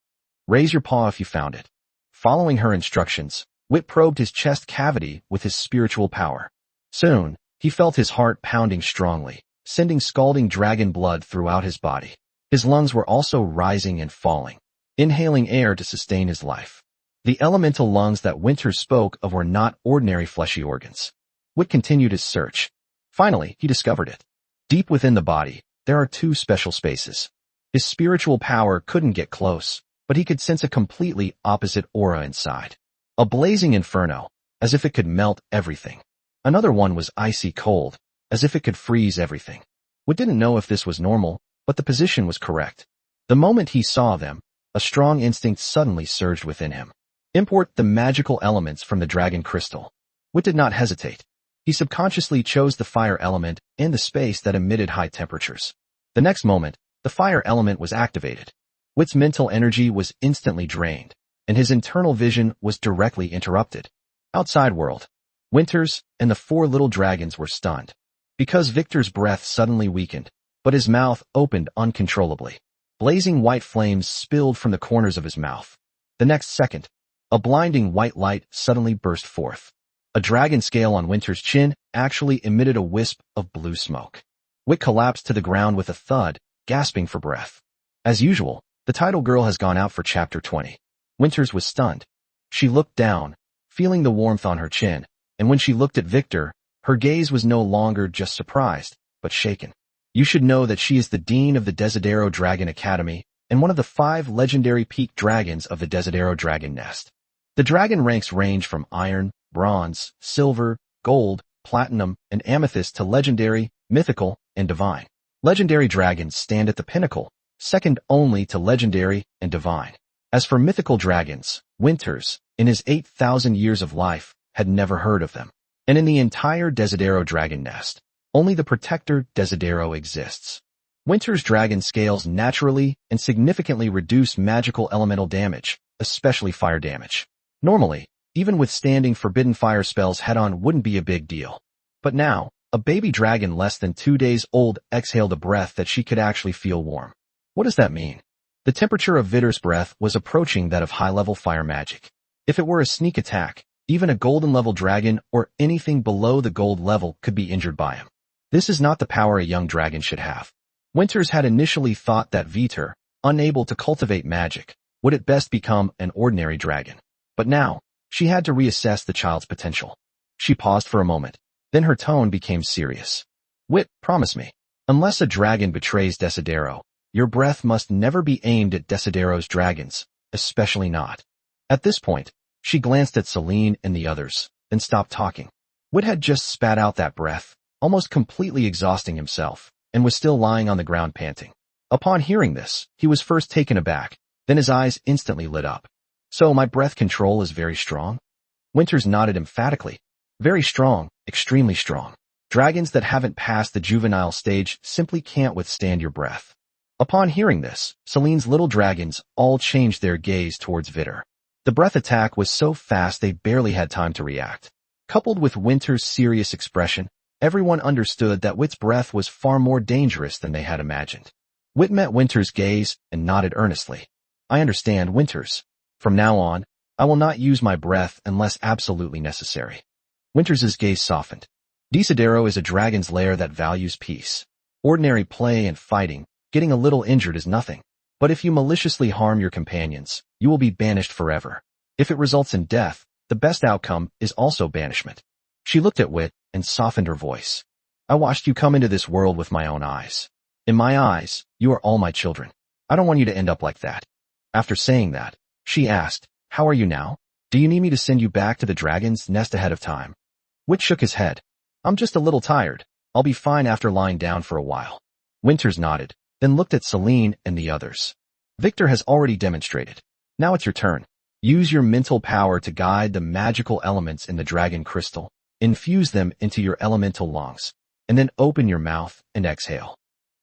Raise your paw if you found it. Following her instructions, Whit probed his chest cavity with his spiritual power. Soon, he felt his heart pounding strongly, sending scalding dragon blood throughout his body. His lungs were also rising and falling, inhaling air to sustain his life. The elemental lungs that Winters spoke of were not ordinary fleshy organs. Whit continued his search. Finally, he discovered it. Deep within the body, there are two special spaces. His spiritual power couldn't get close, but he could sense a completely opposite aura inside. A blazing inferno, as if it could melt everything. Another one was icy cold, as if it could freeze everything. Whit didn't know if this was normal, but the position was correct. The moment he saw them, a strong instinct suddenly surged within him. Import the magical elements from the dragon crystal. Whit did not hesitate. He subconsciously chose the fire element and the space that emitted high temperatures. The next moment, the fire element was activated. Whit's mental energy was instantly drained, and his internal vision was directly interrupted. Outside world, Winters and the four little dragons were stunned. Because Victor's breath suddenly weakened, but his mouth opened uncontrollably. Blazing white flames spilled from the corners of his mouth. The next second, a blinding white light suddenly burst forth. A dragon scale on Winter's chin actually emitted a wisp of blue smoke. Whit collapsed to the ground with a thud, gasping for breath. As usual, the title girl has gone out for chapter 20. Winters was stunned. She looked down, feeling the warmth on her chin, and when she looked at Victor, her gaze was no longer just surprised, but shaken. You should know that she is the dean of the Desidero Dragon Academy and one of the 5 legendary peak dragons of the Desidero Dragon Nest. The dragon ranks range from iron, bronze, silver, gold, platinum, and amethyst to legendary, mythical, and divine. Legendary dragons stand at the pinnacle, second only to legendary and divine. As for mythical dragons, Winters, in his 8,000 years of life, had never heard of them. And in the entire Desidero Dragon Nest, only the protector Desidero exists. Winter's dragon scales naturally and significantly reduce magical elemental damage, especially fire damage. Normally, even withstanding forbidden fire spells head-on wouldn't be a big deal. But now, a baby dragon less than 2 days old exhaled a breath that she could actually feel warm. What does that mean? The temperature of Vittor's breath was approaching that of high-level fire magic. If it were a sneak attack, even a golden-level dragon or anything below the gold level could be injured by him. This is not the power a young dragon should have. Winters had initially thought that Vittor, unable to cultivate magic, would at best become an ordinary dragon. But now, she had to reassess the child's potential. She paused for a moment, then her tone became serious. Whit, promise me, Unless a dragon betrays Desidero, your breath must never be aimed at Desidero's dragons, especially not. At this point, she glanced at Celine and the others, then stopped talking. Wit had just spat out that breath, almost completely exhausting himself, and was still lying on the ground panting. Upon hearing this, he was first taken aback, then his eyes instantly lit up. So my breath control is very strong? Winters nodded emphatically. Very strong, extremely strong. Dragons that haven't passed the juvenile stage simply can't withstand your breath. Upon hearing this, Celine's little dragons all changed their gaze towards Vittor. The breath attack was so fast they barely had time to react. Coupled with Winter's serious expression, everyone understood that Wit's breath was far more dangerous than they had imagined. Wit met Winter's gaze and nodded earnestly. I understand, Winters. From now on, I will not use my breath unless absolutely necessary. Winters' gaze softened. Desidero is a dragon's lair that values peace. Ordinary play and fighting, getting a little injured is nothing. But if you maliciously harm your companions, you will be banished forever. If it results in death, the best outcome is also banishment. She looked at Wit and softened her voice. I watched you come into this world with my own eyes. In my eyes, you are all my children. I don't want you to end up like that. After saying that, she asked, how are you now? Do you need me to send you back to the dragon's nest ahead of time? Wit shook his head. I'm just a little tired. I'll be fine after lying down for a while. Winters nodded, then looked at Celine and the others. Vittor has already demonstrated. Now it's your turn. Use your mental power to guide the magical elements in the dragon crystal. Infuse them into your elemental lungs, and then open your mouth and exhale.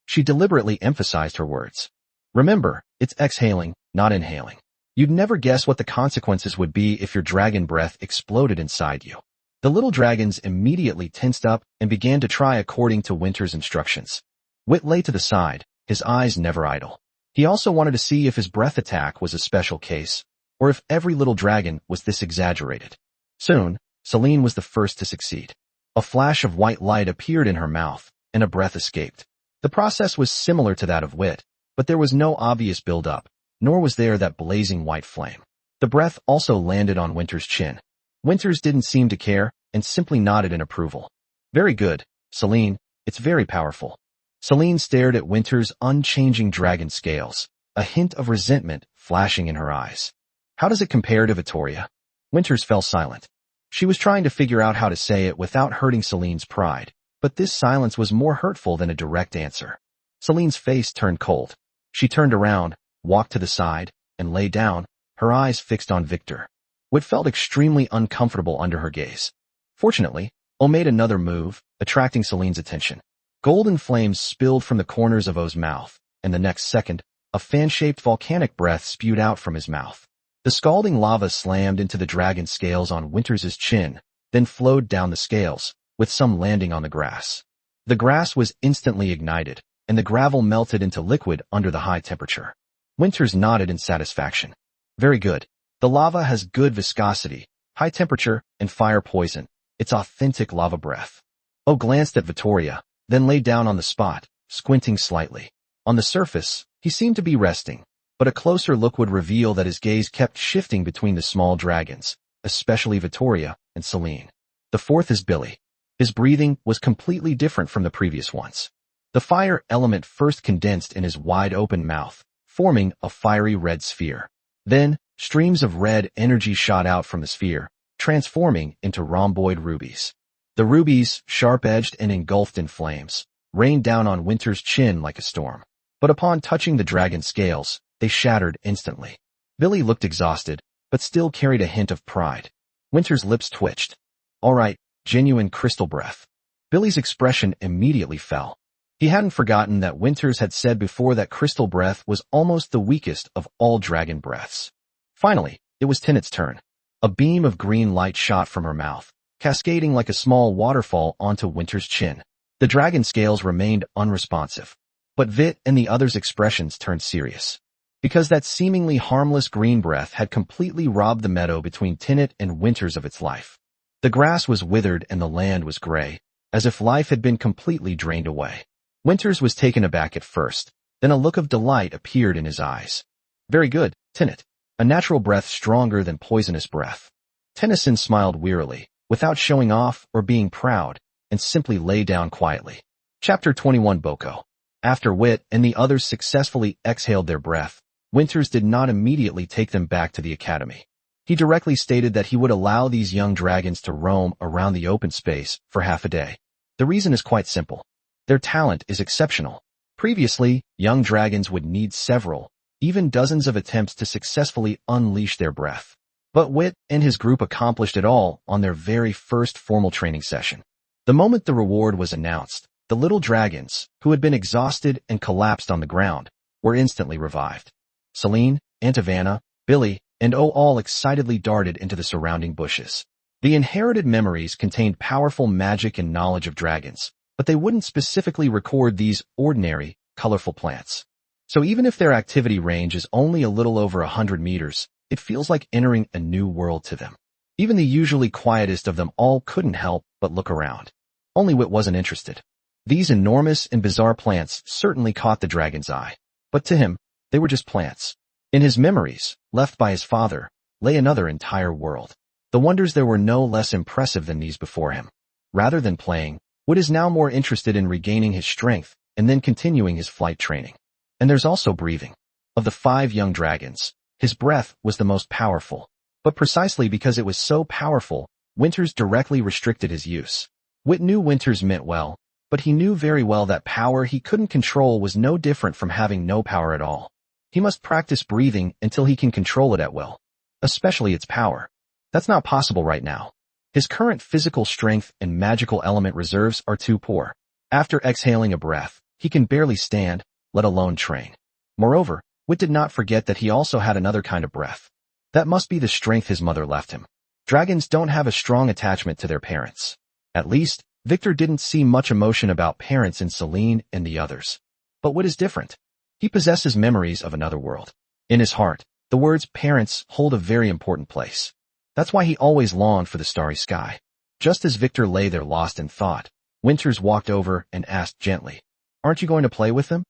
She deliberately emphasized her words. Remember, it's exhaling, not inhaling. You'd never guess what the consequences would be if your dragon breath exploded inside you. The little dragons immediately tensed up and began to try according to Winter's instructions. Wit lay to the side, his eyes never idle. He also wanted to see if his breath attack was a special case, or if every little dragon was this exaggerated. Soon, Celine was the first to succeed. A flash of white light appeared in her mouth, and a breath escaped. The process was similar to that of Wit, but there was no obvious build-up, nor was there that blazing white flame. The breath also landed on Winter's chin. Winters didn't seem to care, and simply nodded in approval. Very good, Celine, it's very powerful. Celine stared at Winter's unchanging dragon scales, a hint of resentment flashing in her eyes. How does it compare to Vittoria? Winters fell silent. She was trying to figure out how to say it without hurting Celine's pride, but this silence was more hurtful than a direct answer. Celine's face turned cold. She turned around, walked to the side, and lay down, her eyes fixed on Vittor. Wit felt extremely uncomfortable under her gaze. Fortunately, O made another move, attracting Celine's attention. Golden flames spilled from the corners of O's mouth, and the next second, a fan-shaped volcanic breath spewed out from his mouth. The scalding lava slammed into the dragon scales on Winters' chin, then flowed down the scales, with some landing on the grass. The grass was instantly ignited, and the gravel melted into liquid under the high temperature. Winters nodded in satisfaction. Very good. The lava has good viscosity, high temperature, and fire poison. It's authentic lava breath. O glanced at Vittoria, then lay down on the spot, squinting slightly. On the surface, he seemed to be resting, but a closer look would reveal that his gaze kept shifting between the small dragons, especially Vittoria and Celine. The fourth is Billy. His breathing was completely different from the previous ones. The fire element first condensed in his wide-open mouth, forming a fiery red sphere. Then, streams of red energy shot out from the sphere, transforming into rhomboid rubies. The rubies, sharp-edged and engulfed in flames, rained down on Winter's chin like a storm. But upon touching the dragon scales, they shattered instantly. Billy looked exhausted, but still carried a hint of pride. Winter's lips twitched. All right, genuine crystal breath. Billy's expression immediately fell. He hadn't forgotten that Winters had said before that crystal breath was almost the weakest of all dragon breaths. Finally, it was Tinet's turn. A beam of green light shot from her mouth, cascading like a small waterfall onto Winter's chin. The dragon scales remained unresponsive, but Vit and the others' expressions turned serious. Because that seemingly harmless green breath had completely robbed the meadow between Tinet and Winters of its life. The grass was withered and the land was gray, as if life had been completely drained away. Winters was taken aback at first, then a look of delight appeared in his eyes. Very good, Tinet. A natural breath stronger than poisonous breath. Tennyson smiled wearily, without showing off or being proud, and simply lay down quietly. Chapter 21 Boko. After Wit and the others successfully exhaled their breath, Winters did not immediately take them back to the academy. He directly stated that he would allow these young dragons to roam around the open space for half a day. The reason is quite simple. Their talent is exceptional. Previously, young dragons would need several, even dozens of attempts to successfully unleash their breath. But Wit and his group accomplished it all on their very first formal training session. The moment the reward was announced, the little dragons, who had been exhausted and collapsed on the ground, were instantly revived. Celine, Aunt Ivana, Billy, and all excitedly darted into the surrounding bushes. The inherited memories contained powerful magic and knowledge of dragons, but they wouldn't specifically record these ordinary, colorful plants. So even if their activity range is only a little over 100 meters, it feels like entering a new world to them. Even the usually quietest of them all couldn't help but look around. Only Wit wasn't interested. These enormous and bizarre plants certainly caught the dragon's eye, but to him, they were just plants. In his memories, left by his father, lay another entire world. The wonders there were no less impressive than these before him. Rather than playing, Wit is now more interested in regaining his strength and then continuing his flight training. And there's also breathing. Of the 5 young dragons, his breath was the most powerful. But precisely because it was so powerful, Winters directly restricted his use. Wit knew Winters meant well, but he knew very well that power he couldn't control was no different from having no power at all. He must practice breathing until he can control it at will, especially its power. That's not possible right now. His current physical strength and magical element reserves are too poor. After exhaling a breath, he can barely stand, let alone train. Moreover, Wit did not forget that he also had another kind of breath. That must be the strength his mother left him. Dragons don't have a strong attachment to their parents. At least, Vittor didn't see much emotion about parents in Celine and the others. But Wit is different. He possesses memories of another world. In his heart, the words parents hold a very important place. That's why he always longed for the starry sky. Just as Vittor lay there lost in thought, Winters walked over and asked gently, "Aren't you going to play with them?"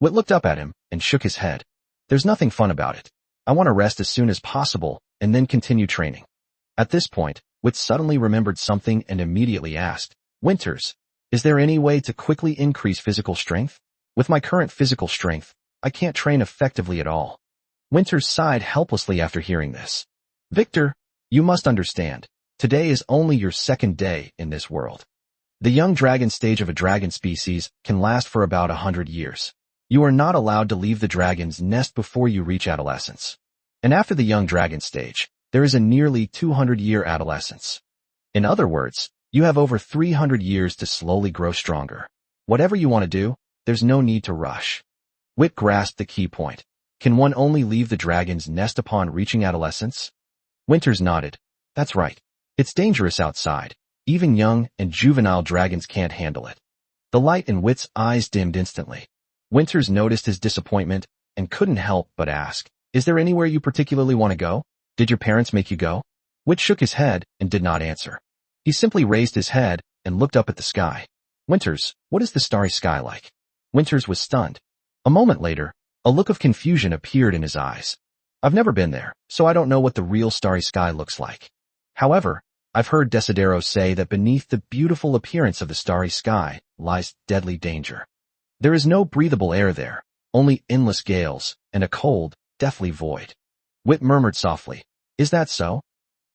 Wit looked up at him and shook his head. "There's nothing fun about it. I want to rest as soon as possible and then continue training." At this point, Wit suddenly remembered something and immediately asked, "Winters, is there any way to quickly increase physical strength? With my current physical strength, I can't train effectively at all." Winters sighed helplessly after hearing this. "Vittor, you must understand, today is only your 2nd day in this world. The young dragon stage of a dragon species can last for about 100 years. You are not allowed to leave the dragon's nest before you reach adolescence. And after the young dragon stage, there is a nearly 200-year adolescence. In other words, you have over 300 years to slowly grow stronger. Whatever you want to do, there's no need to rush." Wit grasped the key point. Can one only leave the dragon's nest upon reaching adolescence? Winters nodded. That's right. It's dangerous outside. Even young and juvenile dragons can't handle it. The light in Wit's eyes dimmed instantly. Winters noticed his disappointment and couldn't help but ask, "Is there anywhere you particularly want to go? Did your parents make you go?" Wit shook his head and did not answer. He simply raised his head and looked up at the sky. "Winters, what is the starry sky like?" Winters was stunned. A moment later, a look of confusion appeared in his eyes. "I've never been there, so I don't know what the real starry sky looks like. However, I've heard Desideros say that beneath the beautiful appearance of the starry sky lies deadly danger. There is no breathable air there, only endless gales and a cold, deathly void." Wit murmured softly, "Is that so?"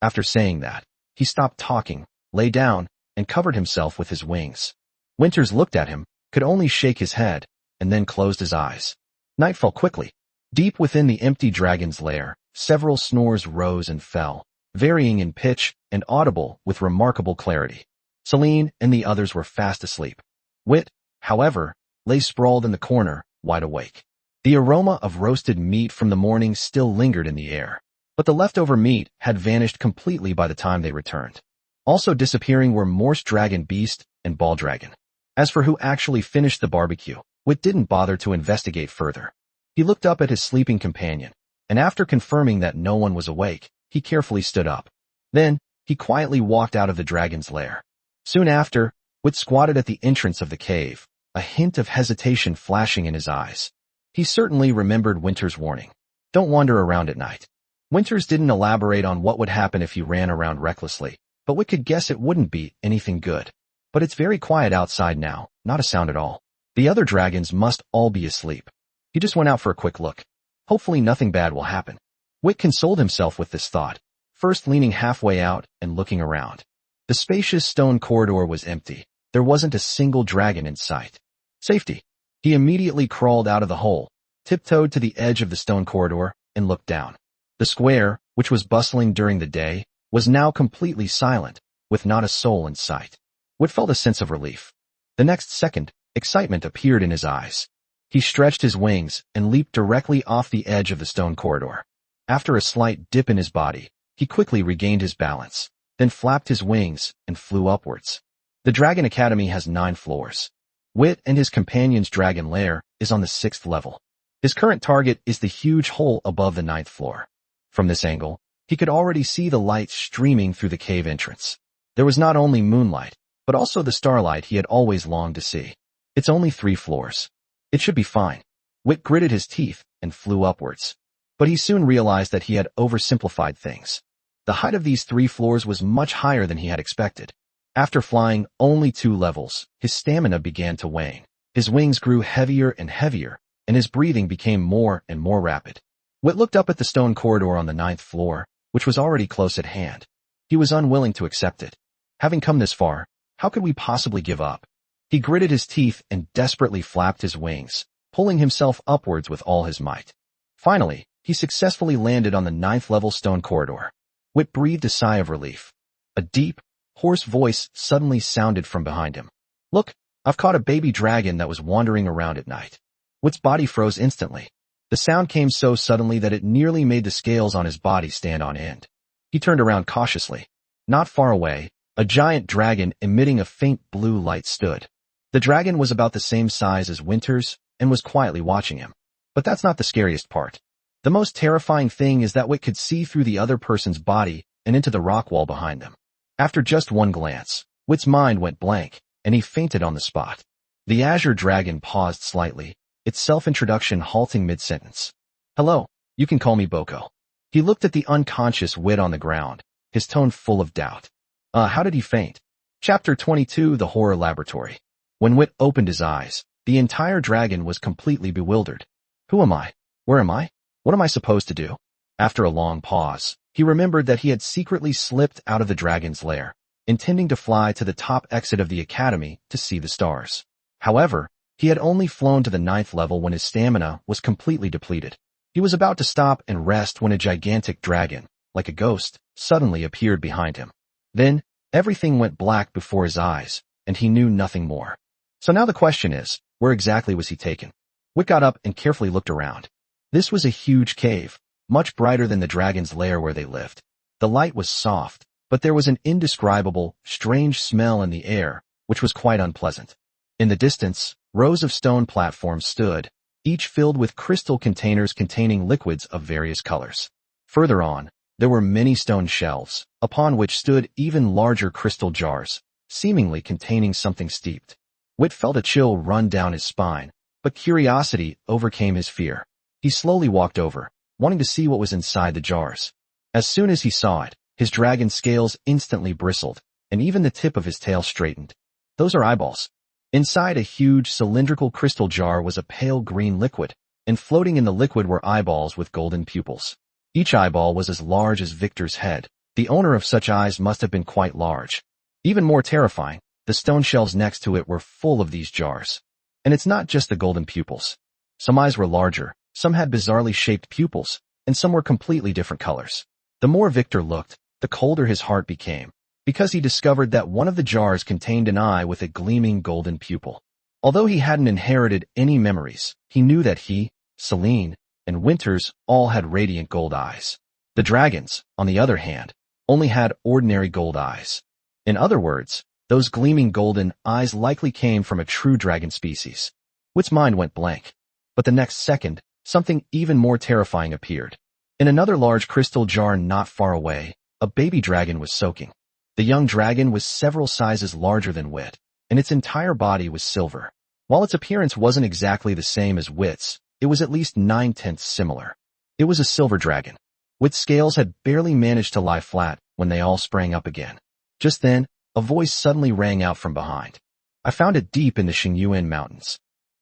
After saying that, he stopped talking, lay down, and covered himself with his wings. Winters looked at him, could only shake his head, and then closed his eyes. Night fell quickly. Deep within the empty dragon's lair, several snores rose and fell, varying in pitch and audible with remarkable clarity. Celine and the others were fast asleep. Wit, however, lay sprawled in the corner, wide awake. The aroma of roasted meat from the morning still lingered in the air, but the leftover meat had vanished completely by the time they returned. Also disappearing were Morse Dragon Beast and Ball Dragon. As for who actually finished the barbecue, Wit didn't bother to investigate further. He looked up at his sleeping companion, and after confirming that no one was awake, he carefully stood up. Then, he quietly walked out of the dragon's lair. Soon after, Wit squatted at the entrance of the cave, a hint of hesitation flashing in his eyes. He certainly remembered Winter's warning. Don't wander around at night. Winters didn't elaborate on what would happen if he ran around recklessly, but Wit could guess it wouldn't be anything good. But it's very quiet outside now, not a sound at all. The other dragons must all be asleep. He just went out for a quick look. Hopefully nothing bad will happen. Witt consoled himself with this thought, first leaning halfway out and looking around. The spacious stone corridor was empty. There wasn't a single dragon in sight. Safety. He immediately crawled out of the hole, tiptoed to the edge of the stone corridor, and looked down. The square, which was bustling during the day, was now completely silent, with not a soul in sight. Witt felt a sense of relief. The next second, excitement appeared in his eyes. He stretched his wings and leaped directly off the edge of the stone corridor. After a slight dip in his body, he quickly regained his balance, then flapped his wings and flew upwards. The Dragon Academy has 9 floors. Witt and his companion's dragon lair is on the 6th level. His current target is the huge hole above the 9th floor. From this angle, he could already see the light streaming through the cave entrance. There was not only moonlight, but also the starlight he had always longed to see. It's only 3 floors. It should be fine. Witt gritted his teeth and flew upwards. But he soon realized that he had oversimplified things. The height of these 3 floors was much higher than he had expected. After flying only 2 levels, his stamina began to wane. His wings grew heavier and heavier, and his breathing became more and more rapid. Witt looked up at the stone corridor on the 9th floor, which was already close at hand. He was unwilling to accept it. Having come this far, how could we possibly give up? He gritted his teeth and desperately flapped his wings, pulling himself upwards with all his might. Finally, he successfully landed on the 9th level stone corridor. Witt breathed a sigh of relief. A deep, hoarse voice suddenly sounded from behind him. "Look, I've caught a baby dragon that was wandering around at night." Witt's body froze instantly. The sound came so suddenly that it nearly made the scales on his body stand on end. He turned around cautiously. Not far away, a giant dragon emitting a faint blue light stood. The dragon was about the same size as Winter's and was quietly watching him. But that's not the scariest part. The most terrifying thing is that Witt could see through the other person's body and into the rock wall behind them. After just one glance, Witt's mind went blank, and he fainted on the spot. The azure dragon paused slightly, its self-introduction halting mid-sentence. "Hello, you can call me Boko." He looked at the unconscious Witt on the ground, his tone full of doubt. How did he faint?" Chapter 22, The Horror Laboratory. When Witt opened his eyes, the entire dragon was completely bewildered. "Who am I? Where am I? What am I supposed to do?" After a long pause, he remembered that he had secretly slipped out of the dragon's lair, intending to fly to the top exit of the academy to see the stars. However, he had only flown to the 9th level when his stamina was completely depleted. He was about to stop and rest when a gigantic dragon, like a ghost, suddenly appeared behind him. Then, everything went black before his eyes, and he knew nothing more. So now the question is, where exactly was he taken? Witt got up and carefully looked around. This was a huge cave, much brighter than the dragon's lair where they lived. The light was soft, but there was an indescribable, strange smell in the air, which was quite unpleasant. In the distance, rows of stone platforms stood, each filled with crystal containers containing liquids of various colors. Further on, there were many stone shelves, upon which stood even larger crystal jars, seemingly containing something steeped. Witt felt a chill run down his spine, but curiosity overcame his fear. He slowly walked over, wanting to see what was inside the jars. As soon as he saw it, his dragon scales instantly bristled, and even the tip of his tail straightened. "Those are eyeballs." Inside a huge cylindrical crystal jar was a pale green liquid, and floating in the liquid were eyeballs with golden pupils. Each eyeball was as large as Victor's head. The owner of such eyes must have been quite large. Even more terrifying, the stone shelves next to it were full of these jars. And it's not just the golden pupils. Some eyes were larger, some had bizarrely shaped pupils, and some were completely different colors. The more Victor looked, the colder his heart became, because he discovered that one of the jars contained an eye with a gleaming golden pupil. Although he hadn't inherited any memories, he knew that he, Celine, and Winters all had radiant gold eyes. The dragons, on the other hand, only had ordinary gold eyes. In other words, those gleaming golden eyes likely came from a true dragon species. Witt's mind went blank. But the next second, something even more terrifying appeared. In another large crystal jar not far away, a baby dragon was soaking. The young dragon was several sizes larger than Witt, and its entire body was silver. While its appearance wasn't exactly the same as Witt's, it was at least 9/10 similar. It was a silver dragon. Witt's scales had barely managed to lie flat when they all sprang up again. Just then, a voice suddenly rang out from behind. I found it deep in the Xingyuan mountains.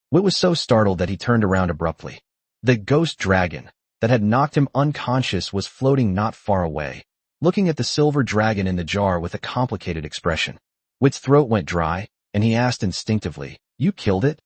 Wit was so startled that he turned around abruptly. The ghost dragon that had knocked him unconscious was floating not far away, looking at the silver dragon in the jar with a complicated expression. Wit's throat went dry, and he asked instinctively, "You killed it?"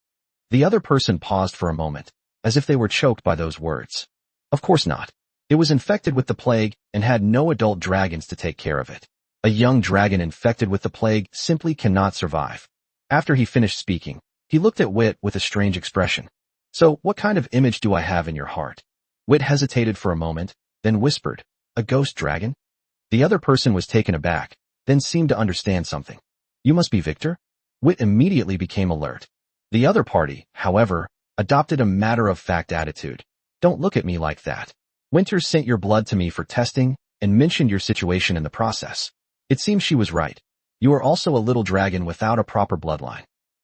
The other person paused for a moment, as if they were choked by those words. Of course not. It was infected with the plague and had no adult dragons to take care of it. A young dragon infected with the plague simply cannot survive. After he finished speaking, he looked at Wit with a strange expression. "So, what kind of image do I have in your heart?" Wit hesitated for a moment, then whispered, "A ghost dragon?" The other person was taken aback, then seemed to understand something. "You must be Vittor?" Wit immediately became alert. The other party, however, adopted a matter-of-fact attitude. "Don't look at me like that. Winter sent your blood to me for testing and mentioned your situation in the process. It seems she was right. You are also a little dragon without a proper bloodline."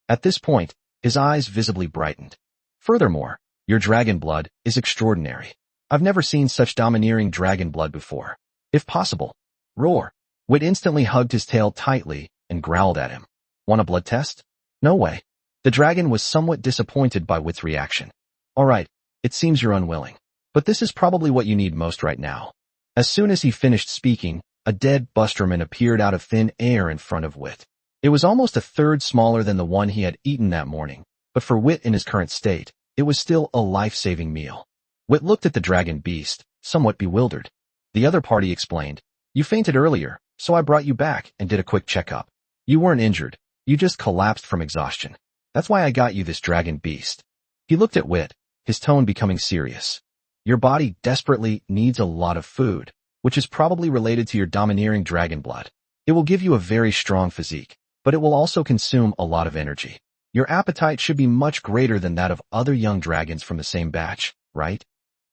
At this point, his eyes visibly brightened. "Furthermore, your dragon blood is extraordinary. I've never seen such domineering dragon blood before. If possible, roar." Wit instantly hugged his tail tightly and growled at him. "Want a blood test?" "No way." The dragon was somewhat disappointed by Wit's reaction. "All right, it seems you're unwilling. But this is probably what you need most right now." As soon as he finished speaking, a dead busterman appeared out of thin air in front of Wit. It was almost a third smaller than the one he had eaten that morning, but for Wit in his current state, it was still a life-saving meal. Wit looked at the dragon beast, somewhat bewildered. The other party explained, "You fainted earlier, so I brought you back and did a quick checkup. You weren't injured, you just collapsed from exhaustion. That's why I got you this dragon beast." He looked at Wit, his tone becoming serious. "Your body desperately needs a lot of food, which is probably related to your domineering dragon blood. It will give you a very strong physique, but it will also consume a lot of energy. Your appetite should be much greater than that of other young dragons from the same batch, right?"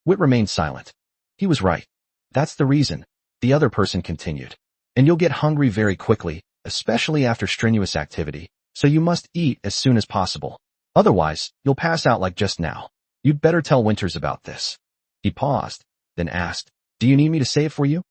Wit remained silent. He was right. "That's the reason," the other person continued. "And you'll get hungry very quickly, especially after strenuous activity, so you must eat as soon as possible. Otherwise, you'll pass out like just now. You'd better tell Winters about this." He paused, then asked, "Do you need me to say it for you?"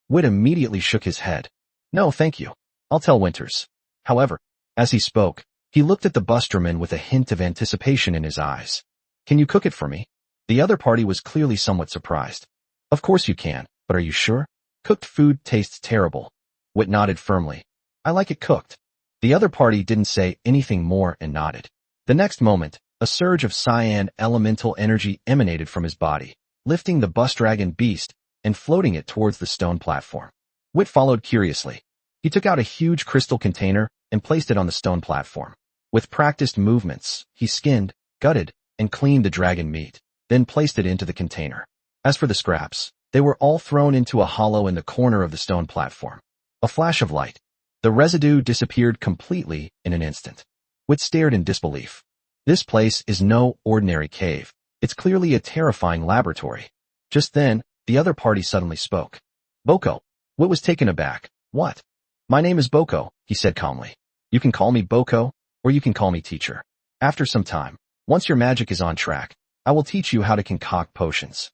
Wit immediately shook his head. "No, thank you. I'll tell Winters." However, as he spoke, he looked at the busterman with a hint of anticipation in his eyes. "Can you cook it for me?" The other party was clearly somewhat surprised. "Of course you can, but are you sure? Cooked food tastes terrible." Wit nodded firmly. "I like it cooked." The other party didn't say anything more and nodded. The next moment, a surge of cyan elemental energy emanated from his body, lifting the bus dragon beast and floating it towards the stone platform. Wit followed curiously. He took out a huge crystal container and placed it on the stone platform. With practiced movements, he skinned, gutted, and cleaned the dragon meat, then placed it into the container. As for the scraps, they were all thrown into a hollow in the corner of the stone platform. A flash of light. The residue disappeared completely in an instant. Wit stared in disbelief. This place is no ordinary cave. It's clearly a terrifying laboratory. Just then, the other party suddenly spoke. "Boko." Wit was taken aback. "What?" "My name is Boko," he said calmly. "You can call me Boko, or you can call me teacher. After some time, once your magic is on track, I will teach you how to concoct potions."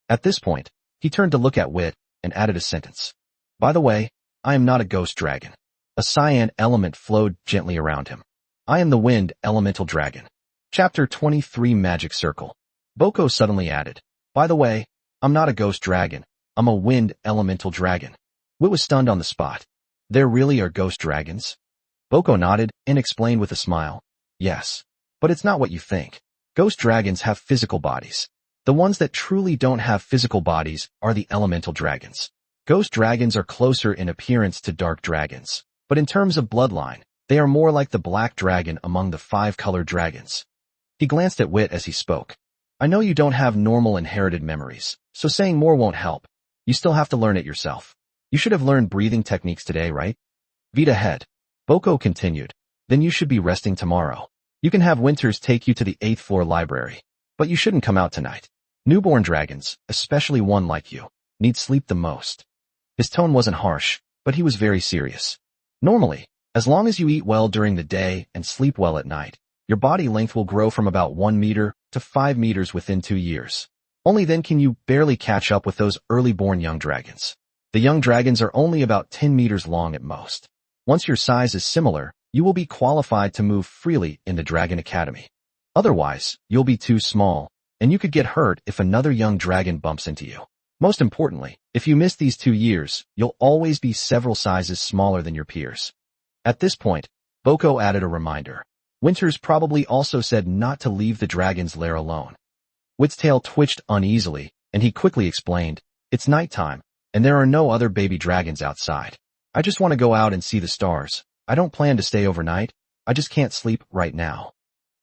At this point, he turned to look at Wit and added a sentence. "By the way, I am not a ghost dragon." A cyan element flowed gently around him. "I am the wind elemental dragon." Chapter 23 Magic Circle. Boko suddenly added, "By the way, I'm not a ghost dragon, I'm a wind elemental dragon." Wit was stunned on the spot. "There really are ghost dragons?" Boko nodded and explained with a smile. "Yes, but it's not what you think. Ghost dragons have physical bodies. The ones that truly don't have physical bodies are the elemental dragons. Ghost dragons are closer in appearance to dark dragons, but in terms of bloodline, they are more like the black dragon among the 5-colored dragons." He glanced at Wit as he spoke. "I know you don't have normal inherited memories, so saying more won't help. You still have to learn it yourself. You should have learned breathing techniques today, right?" Vita head. Boko continued. "Then you should be resting tomorrow. You can have Winters take you to the 8th floor library, but you shouldn't come out tonight. Newborn dragons, especially one like you, need sleep the most." His tone wasn't harsh, but he was very serious. "Normally, as long as you eat well during the day and sleep well at night, your body length will grow from about 1 meter to 5 meters within 2 years. Only then can you barely catch up with those early-born young dragons. The young dragons are only about 10 meters long at most. Once your size is similar, you will be qualified to move freely in the Dragon Academy. Otherwise, you'll be too small, and you could get hurt if another young dragon bumps into you. Most importantly, if you miss these 2 years, you'll always be several sizes smaller than your peers. At this point, Boko added a reminder. Winters probably also said not to leave the dragon's lair alone. Witt's tail twitched uneasily, and he quickly explained, "It's nighttime, and there are no other baby dragons outside. I just want to go out and see the stars. I don't plan to stay overnight. I just can't sleep right now."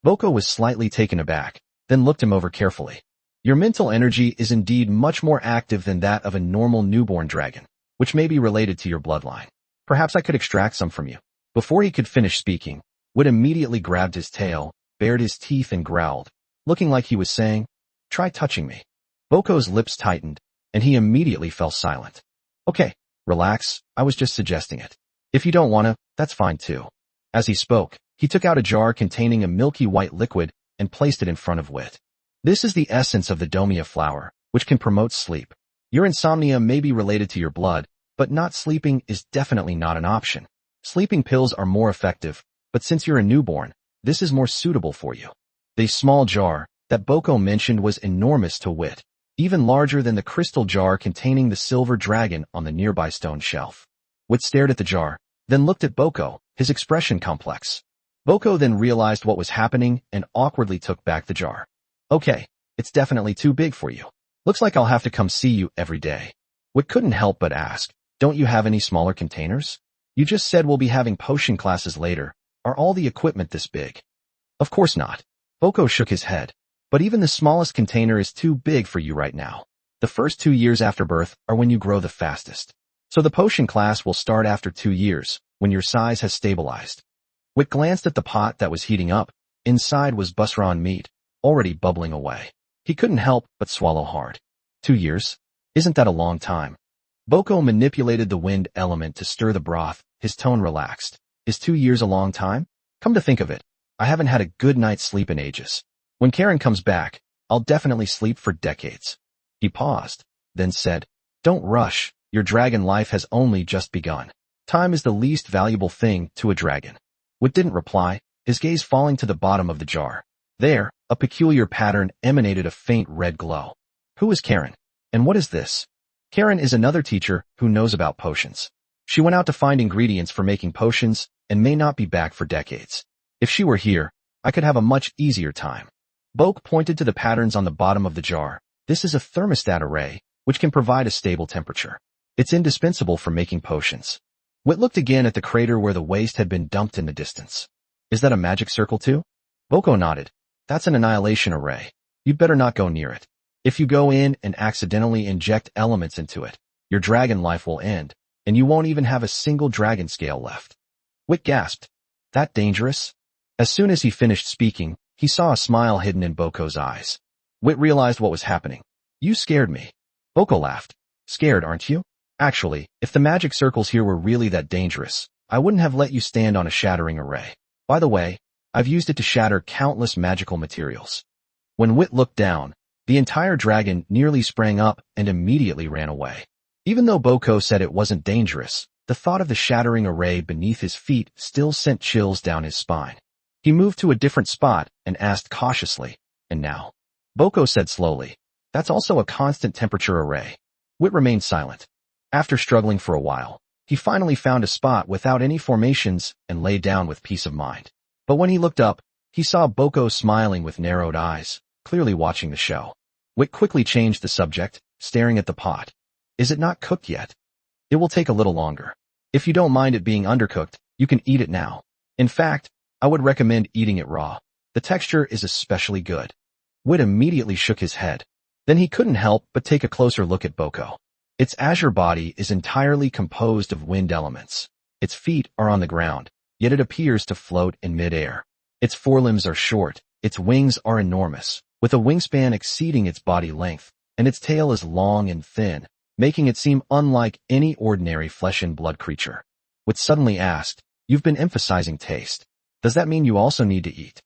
Boko was slightly taken aback, then looked him over carefully. "Your mental energy is indeed much more active than that of a normal newborn dragon, which may be related to your bloodline. Perhaps I could extract some from you." Before he could finish speaking, Witt immediately grabbed his tail, bared his teeth and growled, looking like he was saying, "Try touching me." Boko's lips tightened, and he immediately fell silent. "Okay, relax, I was just suggesting it. If you don't wanna, that's fine too." As he spoke, he took out a jar containing a milky white liquid and placed it in front of Witt. "This is the essence of the domia flower, which can promote sleep. Your insomnia may be related to your blood, but not sleeping is definitely not an option. Sleeping pills are more effective, but since you're a newborn, this is more suitable for you." The small jar that Boko mentioned was enormous to Witt, even larger than the crystal jar containing the silver dragon on the nearby stone shelf. Witt stared at the jar, then looked at Boko, his expression complex. Boko then realized what was happening and awkwardly took back the jar. "Okay, it's definitely too big for you. Looks like I'll have to come see you every day." Witt couldn't help but ask, "Don't you have any smaller containers? You just said we'll be having potion classes later. Are all the equipment this big?" "Of course not." Boko shook his head. "But even the smallest container is too big for you right now. The first 2 years after birth are when you grow the fastest. So the potion class will start after 2 years, when your size has stabilized." Witt glanced at the pot that was heating up. Inside was busran meat, already bubbling away. He couldn't help but swallow hard. 2 years? Isn't that a long time? Boko manipulated the wind element to stir the broth, his tone relaxed. "Is 2 years a long time? Come to think of it, I haven't had a good night's sleep in ages. When Karen comes back, I'll definitely sleep for decades." He paused, then said, "Don't rush, your dragon life has only just begun. Time is the least valuable thing to a dragon." Witt didn't reply, his gaze falling to the bottom of the jar. There, a peculiar pattern emanated a faint red glow. "Who is Karen? And what is this?" Karen is another teacher who knows about potions. She went out to find ingredients for making potions and may not be back for decades. If she were here, I could have a much easier time. Bok pointed to the patterns on the bottom of the jar. "This is a thermostat array, which can provide a stable temperature. It's indispensable for making potions." Witt looked again at the crater where the waste had been dumped in the distance. "Is that a magic circle too?" Boko nodded. "That's an annihilation array. You'd better not go near it. If you go in and accidentally inject elements into it, your dragon life will end, and you won't even have a single dragon scale left." Witt gasped. "That dangerous?" As soon as he finished speaking, he saw a smile hidden in Boko's eyes. Witt realized what was happening. "You scared me." Boko laughed. "Scared, aren't you? Actually, if the magic circles here were really that dangerous, I wouldn't have let you stand on a shattering array. By the way, I've used it to shatter countless magical materials." When Witt looked down, the entire dragon nearly sprang up and immediately ran away. Even though Boko said it wasn't dangerous, the thought of the shattering array beneath his feet still sent chills down his spine. He moved to a different spot and asked cautiously, "And now?" Boko said slowly, "That's also a constant temperature array." Witt remained silent. After struggling for a while, he finally found a spot without any formations and lay down with peace of mind. But when he looked up, he saw Boko smiling with narrowed eyes, clearly watching the show. Witt quickly changed the subject, staring at the pot. "Is it not cooked yet?" "It will take a little longer. If you don't mind it being undercooked, you can eat it now. In fact, I would recommend eating it raw. The texture is especially good." Witt immediately shook his head. Then he couldn't help but take a closer look at Boko. Its azure body is entirely composed of wind elements. Its feet are on the ground, yet it appears to float in midair. Its forelimbs are short, its wings are enormous, with a wingspan exceeding its body length, and its tail is long and thin, making it seem unlike any ordinary flesh and blood creature. Witt suddenly asked, "You've been emphasizing taste. Does that mean you also need to eat?"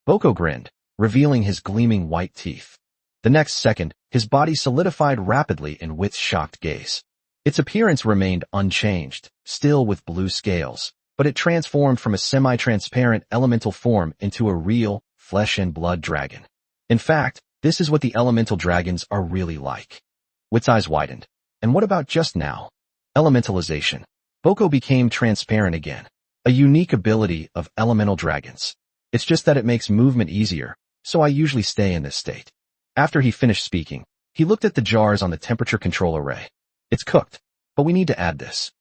Boko grinned, revealing his gleaming white teeth. The next second, his body solidified rapidly in Witt's shocked gaze. Its appearance remained unchanged, still with blue scales, but it transformed from a semi-transparent elemental form into a real, flesh and blood dragon. In fact, this is what the elemental dragons are really like. Wit's eyes widened. And what about just now? Elementalization. Boko became transparent again. A unique ability of elemental dragons. It's just that it makes movement easier, so I usually stay in this state. After he finished speaking, he looked at the jars on the temperature control array. It's cooked, but we need to add this.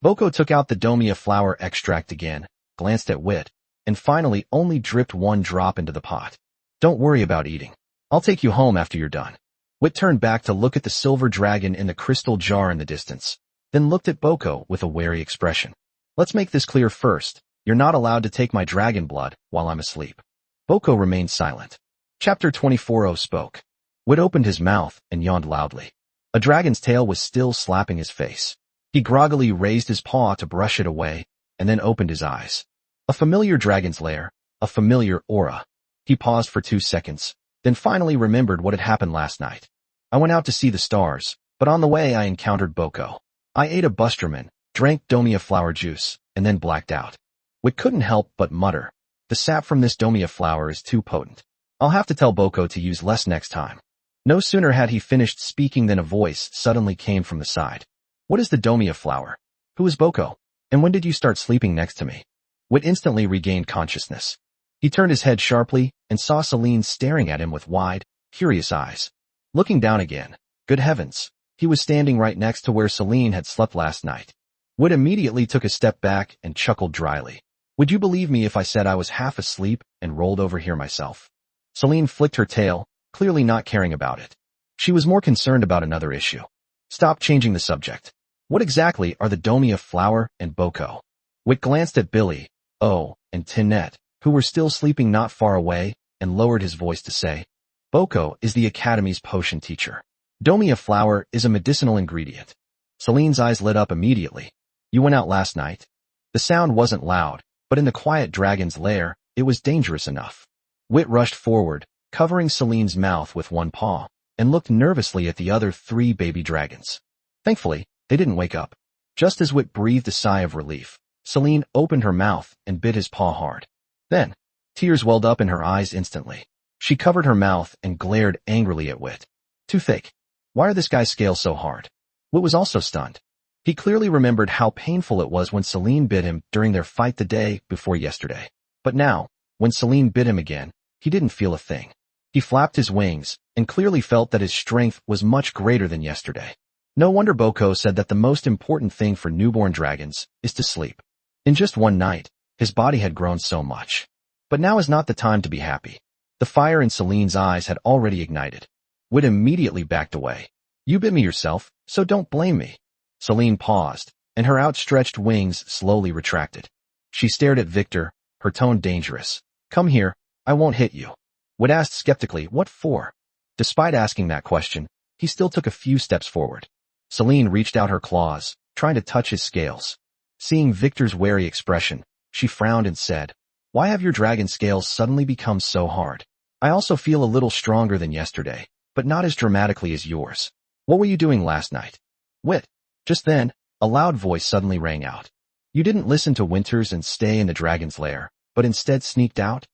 Boko took out the domia flower extract again, glanced at Wit, and finally only dripped one drop into the pot. Don't worry about eating. I'll take you home after you're done. Wit turned back to look at the silver dragon in the crystal jar in the distance, then looked at Boko with a wary expression. Let's make this clear first. You're not allowed to take my dragon blood while I'm asleep. Boko remained silent. Chapter 24 spoke. Wit opened his mouth and yawned loudly. A dragon's tail was still slapping his face. He groggily raised his paw to brush it away, and then opened his eyes. A familiar dragon's lair, a familiar aura. He paused for 2 seconds, then finally remembered what had happened last night. I went out to see the stars, but on the way I encountered Boko. I ate a busterman, drank domia flower juice, and then blacked out. Wit couldn't help but mutter. The sap from this domia flower is too potent. I'll have to tell Boko to use less next time. No sooner had he finished speaking than a voice suddenly came from the side. What is the domia flower? Who is Boko? And when did you start sleeping next to me? Wit instantly regained consciousness. He turned his head sharply and saw Celine staring at him with wide, curious eyes. Looking down again, good heavens, he was standing right next to where Celine had slept last night. Wit immediately took a step back and chuckled dryly. Would you believe me if I said I was half asleep and rolled over here myself? Celine flicked her tail, clearly not caring about it. She was more concerned about another issue. Stop changing the subject. What exactly are the domia flower and Boko? Wit glanced at Billy, and Tinette, who were still sleeping not far away, and lowered his voice to say, Boko is the Academy's potion teacher. Domia flower is a medicinal ingredient. Celine's eyes lit up immediately. You went out last night? The sound wasn't loud, but in the quiet dragon's lair, it was dangerous enough. Wit rushed forward, covering Celine's mouth with one paw, and looked nervously at the other 3 baby dragons. Thankfully, they didn't wake up. Just as Wit breathed a sigh of relief, Celine opened her mouth and bit his paw hard. Then, tears welled up in her eyes instantly. She covered her mouth and glared angrily at Wit. Toothache. Why are this guy's scales so hard? Wit was also stunned. He clearly remembered how painful it was when Celine bit him during their fight the day before yesterday. But now, when Celine bit him again, he didn't feel a thing. He flapped his wings and clearly felt that his strength was much greater than yesterday. No wonder Boko said that the most important thing for newborn dragons is to sleep. In just one night, his body had grown so much. But now is not the time to be happy. The fire in Celine's eyes had already ignited. Wit immediately backed away. You bit me yourself, so don't blame me. Celine paused, and her outstretched wings slowly retracted. She stared at Victor, her tone dangerous. Come here, I won't hit you. Wit asked skeptically, what for? Despite asking that question, he still took a few steps forward. Celine reached out her claws, trying to touch his scales. Seeing Victor's wary expression, she frowned and said, Why have your dragon scales suddenly become so hard? I also feel a little stronger than yesterday, but not as dramatically as yours. What were you doing last night? Wit. Just then, a loud voice suddenly rang out. You didn't listen to Winters and stay in the dragon's lair, but instead sneaked out?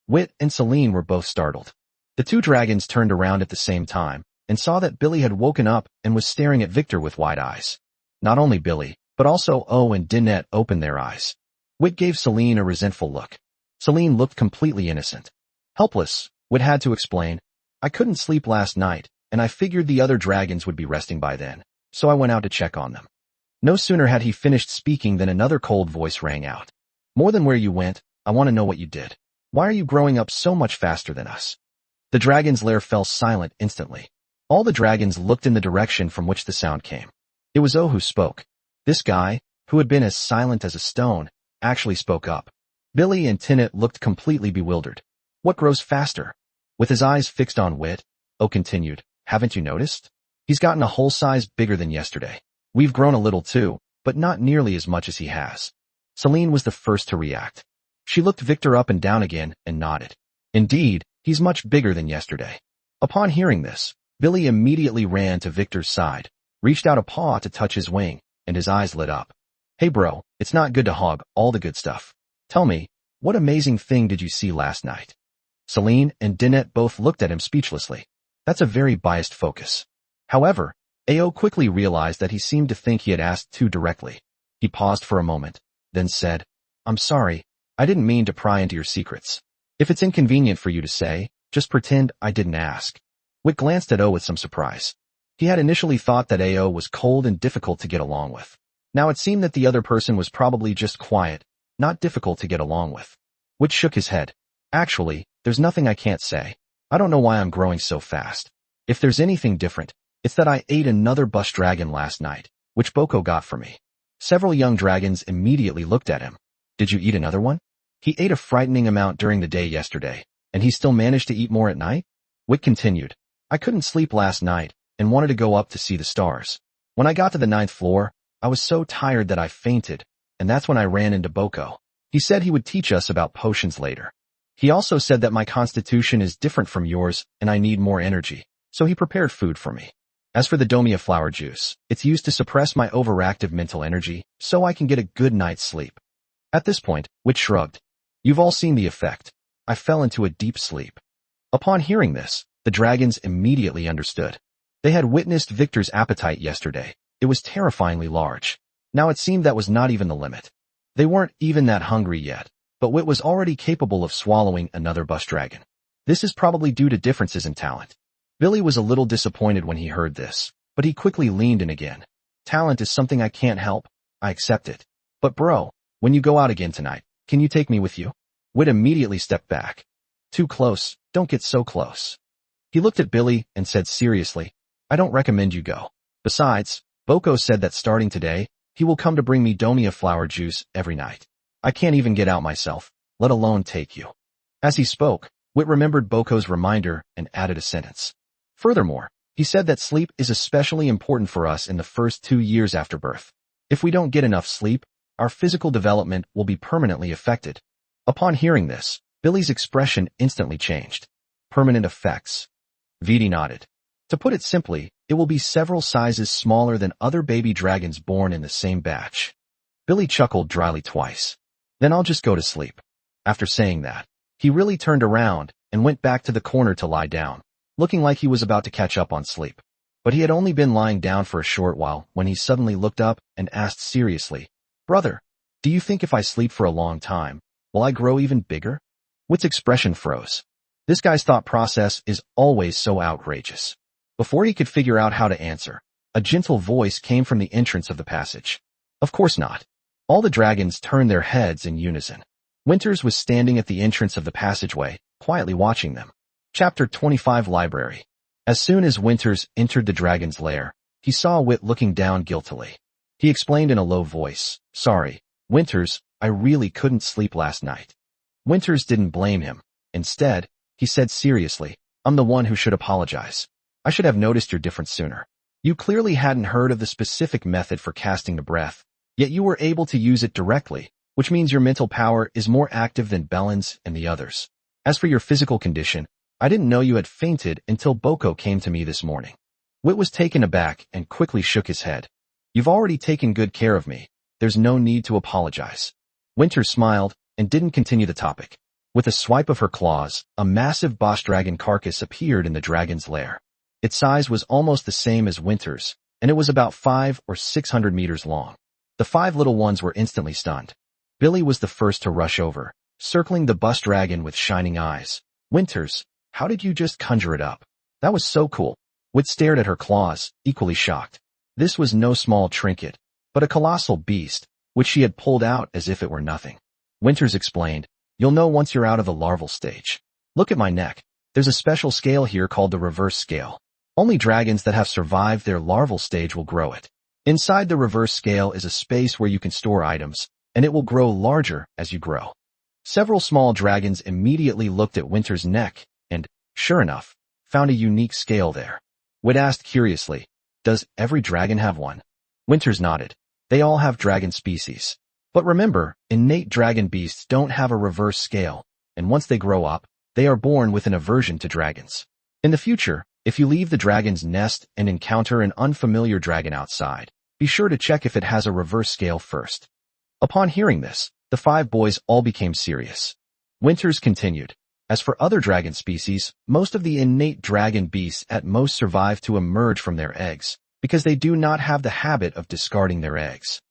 Wit and Celine were both startled. The 2 dragons turned around at the same time, and saw that Billy had woken up and was staring at Victor with wide eyes. Not only Billy, but also and Dinette opened their eyes. Wit gave Celine a resentful look. Celine looked completely innocent. Helpless, Wit had to explain. I couldn't sleep last night, and I figured the other dragons would be resting by then, so I went out to check on them. No sooner had he finished speaking than another cold voice rang out. More than where you went, I want to know what you did. Why are you growing up so much faster than us? The dragon's lair fell silent instantly. All the dragons looked in the direction from which the sound came. It was who spoke. This guy, who had been as silent as a stone, actually spoke up. Billy and Tinette looked completely bewildered. What grows faster? With his eyes fixed on Wit, continued, haven't you noticed? He's gotten a whole size bigger than yesterday. We've grown a little too, but not nearly as much as he has. Celine was the first to react. She looked Victor up and down again and nodded. Indeed, he's much bigger than yesterday. Upon hearing this, Billy immediately ran to Victor's side, reached out a paw to touch his wing, and his eyes lit up. Hey bro, it's not good to hog all the good stuff. Tell me, what amazing thing did you see last night? Celine and Dinette both looked at him speechlessly. That's a very biased focus. However, Ao quickly realized that he seemed to think he had asked too directly. He paused for a moment, then said, I'm sorry, I didn't mean to pry into your secrets. If it's inconvenient for you to say, just pretend I didn't ask. Witt glanced at Ao with some surprise. He had initially thought that Ao was cold and difficult to get along with. Now it seemed that the other person was probably just quiet, not difficult to get along with. Witt shook his head. Actually, there's nothing I can't say. I don't know why I'm growing so fast. If there's anything different, it's that I ate another bush dragon last night, which Boko got for me. Several young dragons immediately looked at him. Did you eat another one? He ate a frightening amount during the day yesterday, and he still managed to eat more at night? Witt continued. I couldn't sleep last night, and wanted to go up to see the stars. When I got to the 9th floor, I was so tired that I fainted, and that's when I ran into Boko. He said he would teach us about potions later. He also said that my constitution is different from yours and I need more energy, so he prepared food for me. As for the domia flower juice, it's used to suppress my overactive mental energy, so I can get a good night's sleep. At this point, Witt shrugged. You've all seen the effect. I fell into a deep sleep. Upon hearing this, the dragons immediately understood. They had witnessed Victor's appetite yesterday. It was terrifyingly large. Now it seemed that was not even the limit. They weren't even that hungry yet, but Witt was already capable of swallowing another bush dragon. This is probably due to differences in talent. Billy was a little disappointed when he heard this, but he quickly leaned in again. Talent is something I can't help. I accept it. But bro, when you go out again tonight, can you take me with you? Witt immediately stepped back. Too close, don't get so close. He looked at Billy and said seriously, I don't recommend you go. Besides, Boko said that starting today, he will come to bring me domia flower juice every night. I can't even get out myself, let alone take you. As he spoke, Witt remembered Boko's reminder and added a sentence. Furthermore, he said that sleep is especially important for us in the first 2 years after birth. If we don't get enough sleep, our physical development will be permanently affected. Upon hearing this, Billy's expression instantly changed. Permanent effects. Viti nodded. To put it simply, it will be several sizes smaller than other baby dragons born in the same batch. Billy chuckled dryly twice. Then I'll just go to sleep. After saying that, he really turned around and went back to the corner to lie down, looking like he was about to catch up on sleep. But he had only been lying down for a short while when he suddenly looked up and asked seriously, Brother, do you think if I sleep for a long time, will I grow even bigger? Witt's expression froze. This guy's thought process is always so outrageous. Before he could figure out how to answer, a gentle voice came from the entrance of the passage. Of course not. All the dragons turned their heads in unison. Winters was standing at the entrance of the passageway, quietly watching them. Chapter 25 Library. As soon as Winters entered the dragon's lair, he saw Witt looking down guiltily. He explained in a low voice, Sorry, Winters, I really couldn't sleep last night. Winters didn't blame him. Instead, he said seriously, I'm the one who should apologize. I should have noticed your difference sooner. You clearly hadn't heard of the specific method for casting the breath, yet you were able to use it directly, which means your mental power is more active than Belen's and the others. As for your physical condition, I didn't know you had fainted until Boko came to me this morning. Witt was taken aback and quickly shook his head. You've already taken good care of me. There's no need to apologize. Winter smiled and didn't continue the topic. With a swipe of her claws, a massive boss dragon carcass appeared in the dragon's lair. Its size was almost the same as Winter's, and it was about 500 or 600 meters long. The 5 little ones were instantly stunned. Billy was the first to rush over, circling the bus dragon with shining eyes. Winters, how did you just conjure it up? That was so cool. Witt stared at her claws, equally shocked. This was no small trinket, but a colossal beast, which she had pulled out as if it were nothing. Winters explained, You'll know once you're out of the larval stage. Look at my neck. There's a special scale here called the reverse scale. Only dragons that have survived their larval stage will grow it. Inside the reverse scale is a space where you can store items, and it will grow larger as you grow. Several small dragons immediately looked at Winter's neck and, sure enough, found a unique scale there. Witt asked curiously, Does every dragon have one? Winters nodded. They all have dragon species. But remember, innate dragon beasts don't have a reverse scale, and once they grow up, they are born with an aversion to dragons. In the future, if you leave the dragon's nest and encounter an unfamiliar dragon outside, be sure to check if it has a reverse scale first. Upon hearing this, the 5 boys all became serious. Winters continued. As for other dragon species, most of the innate dragon beasts at most survive to emerge from their eggs, because they do not have the habit of discarding their eggs.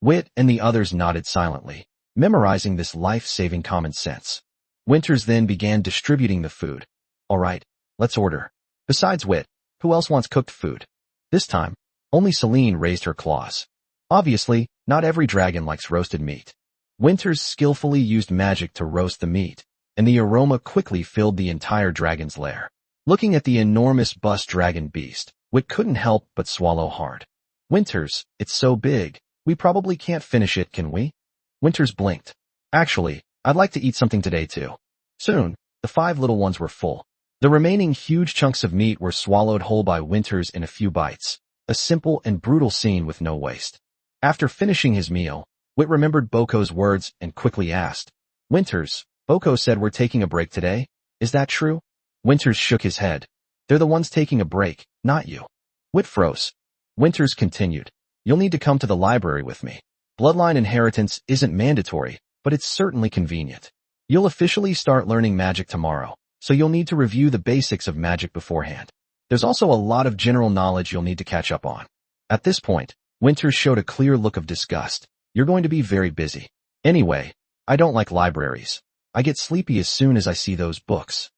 Wit and the others nodded silently, memorizing this life-saving common sense. Winters then began distributing the food. All right, let's order. Besides Wit, who else wants cooked food? This time, only Celine raised her claws. Obviously, not every dragon likes roasted meat. Winters skillfully used magic to roast the meat, and the aroma quickly filled the entire dragon's lair. Looking at the enormous bust dragon beast, Wit couldn't help but swallow hard. Winters, it's so big, we probably can't finish it, can we? Winters blinked. Actually, I'd like to eat something today too. Soon, the 5 little ones were full. The remaining huge chunks of meat were swallowed whole by Winters in a few bites, a simple and brutal scene with no waste. After finishing his meal, Wit remembered Boko's words and quickly asked, Winters, Boko said we're taking a break today, is that true? Winters shook his head. They're the ones taking a break, not you. Wit froze. Winters continued, you'll need to come to the library with me. Bloodline inheritance isn't mandatory, but it's certainly convenient. You'll officially start learning magic tomorrow, so you'll need to review the basics of magic beforehand. There's also a lot of general knowledge you'll need to catch up on. At this point, Winters showed a clear look of disgust. You're going to be very busy. Anyway, I don't like libraries. I get sleepy as soon as I see those books.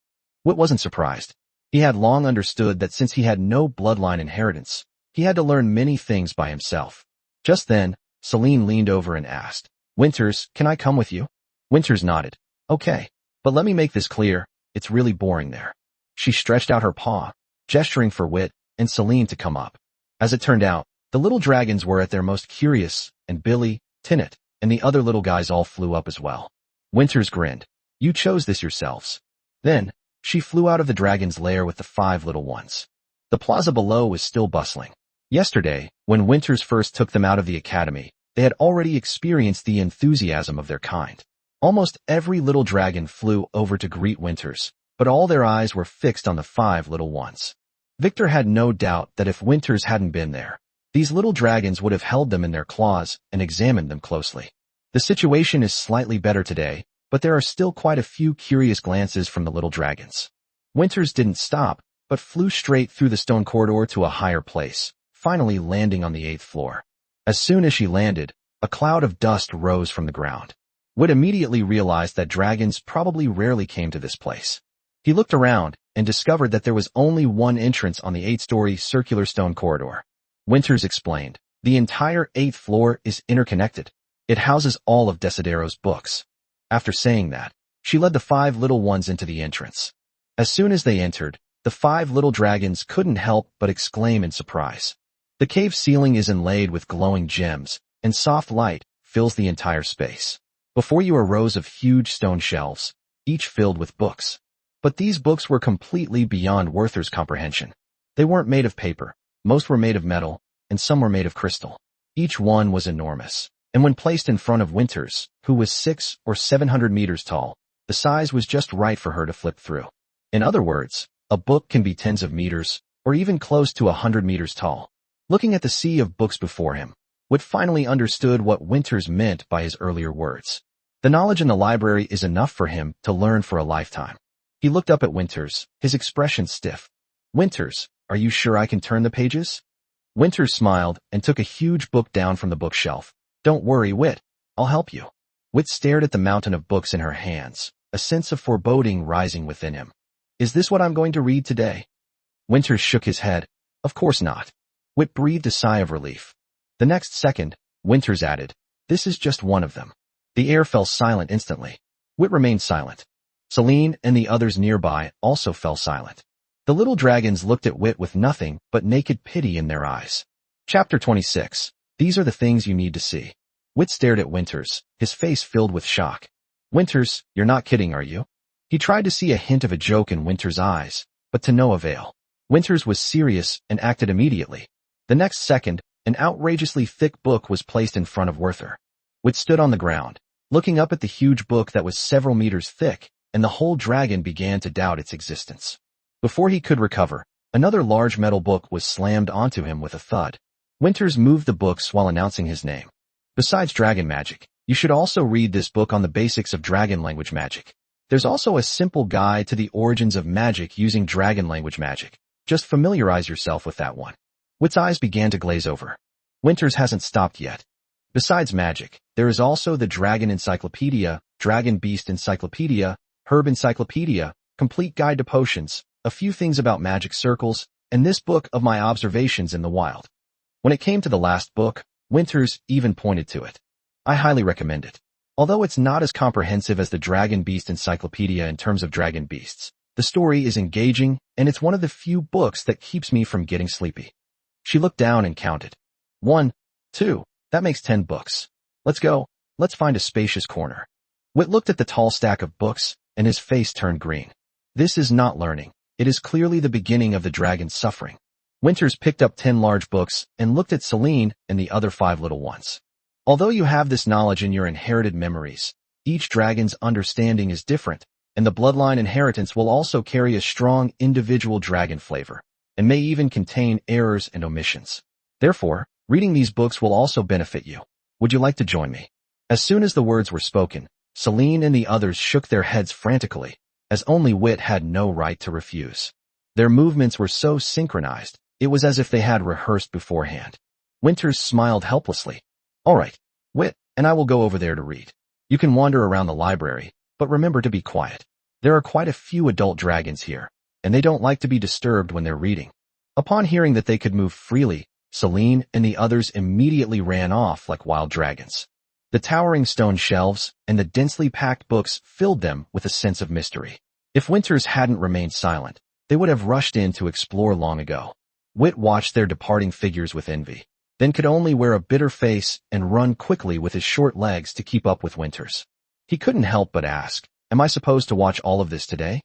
Wit wasn't surprised. He had long understood that since he had no bloodline inheritance, he had to learn many things by himself. Just then, Celine leaned over and asked, Winters, can I come with you? Winters nodded. Okay, but let me make this clear, it's really boring there. She stretched out her paw, gesturing for Wit and Celine to come up. As it turned out, the little dragons were at their most curious, and Billy, Tinnet, and the other little guys all flew up as well. Winters grinned. You chose this yourselves. Then, she flew out of the dragon's lair with the 5 little ones. The plaza below was still bustling. Yesterday, when Winters first took them out of the academy, they had already experienced the enthusiasm of their kind. Almost every little dragon flew over to greet Winters, but all their eyes were fixed on the 5 little ones. Vittor had no doubt that if Winters hadn't been there, these little dragons would have held them in their claws and examined them closely. The situation is slightly better today, but there are still quite a few curious glances from the little dragons. Winters didn't stop, but flew straight through the stone corridor to a higher place, finally landing on the 8th floor. As soon as she landed, a cloud of dust rose from the ground. Wit immediately realized that dragons probably rarely came to this place. He looked around and discovered that there was only one entrance on the 8-story circular stone corridor. Winters explained, the entire 8th floor is interconnected. It houses all of Desidero's books. After saying that, she led the 5 little ones into the entrance. As soon as they entered, the 5 little dragons couldn't help but exclaim in surprise. The cave ceiling is inlaid with glowing gems, and soft light fills the entire space. Before you are rows of huge stone shelves, each filled with books. But these books were completely beyond Werther's comprehension. They weren't made of paper, most were made of metal, and some were made of crystal. Each one was enormous, and when placed in front of Winters, who was 600 or 700 meters tall, the size was just right for her to flip through. In other words, a book can be tens of meters, or even close to 100 meters tall. Looking at the sea of books before him, Wit finally understood what Winters meant by his earlier words. The knowledge in the library is enough for him to learn for a lifetime. He looked up at Winters, his expression stiff. Winters, are you sure I can turn the pages? Winters smiled and took a huge book down from the bookshelf. Don't worry, Wit. I'll help you. Wit stared at the mountain of books in her hands, a sense of foreboding rising within him. Is this what I'm going to read today? Winters shook his head. Of course not. Wit breathed a sigh of relief. The next second, Winters added, this is just one of them. The air fell silent instantly. Wit remained silent. Celine and the others nearby also fell silent. The little dragons looked at Wit with nothing but naked pity in their eyes. Chapter 26. These are the things you need to see. Wit stared at Winters, his face filled with shock. Winters, you're not kidding, are you? He tried to see a hint of a joke in Winters' eyes, but to no avail. Winters was serious and acted immediately. The next second, an outrageously thick book was placed in front of Werther. Wit stood on the ground, looking up at the huge book that was several meters thick, and the whole dragon began to doubt its existence. Before he could recover, another large metal book was slammed onto him with a thud. Winters moved the books while announcing his name. Besides dragon magic, You should also read this book on the basics of dragon language magic. There's also a simple guide to the origins of magic using dragon language magic. Just familiarize yourself with that one. Witt's eyes began to glaze over. Winters hasn't stopped yet. Besides magic, there is also the Dragon Encyclopedia, Dragon Beast Encyclopedia, Herb Encyclopedia, Complete Guide to Potions, a few things about magic circles, and this book of my observations in the wild. When it came to the last book, Winters even pointed to it. I highly recommend it. Although it's not as comprehensive as the Dragon Beast Encyclopedia in terms of dragon beasts, the story is engaging, and it's one of the few books that keeps me from getting sleepy. She looked down and counted. 1, 2, that makes 10 books. Let's go. Let's find a spacious corner. Witt looked at the tall stack of books, and his face turned green. This is not learning. It is clearly the beginning of the dragon's suffering. Winters picked up 10 large books and looked at Celine and the other 5 little ones. Although you have this knowledge in your inherited memories, each dragon's understanding is different, and the bloodline inheritance will also carry a strong individual dragon flavor, and may even contain errors and omissions. Therefore, reading these books will also benefit you. Would you like to join me? As soon as the words were spoken, Celine and the others shook their heads frantically, as only Witt had no right to refuse. Their movements were so synchronized, it was as if they had rehearsed beforehand. Winters smiled helplessly. All right, Witt, and I will go over there to read. You can wander around the library, but remember to be quiet. There are quite a few adult dragons here, and they don't like to be disturbed when they're reading. Upon hearing that they could move freely, Celine and the others immediately ran off like wild dragons. The towering stone shelves and the densely packed books filled them with a sense of mystery. If Winters hadn't remained silent, they would have rushed in to explore long ago. Witt watched their departing figures with envy, then could only wear a bitter face and run quickly with his short legs to keep up with Winters. He couldn't help but ask, "Am I supposed to watch all of this today?"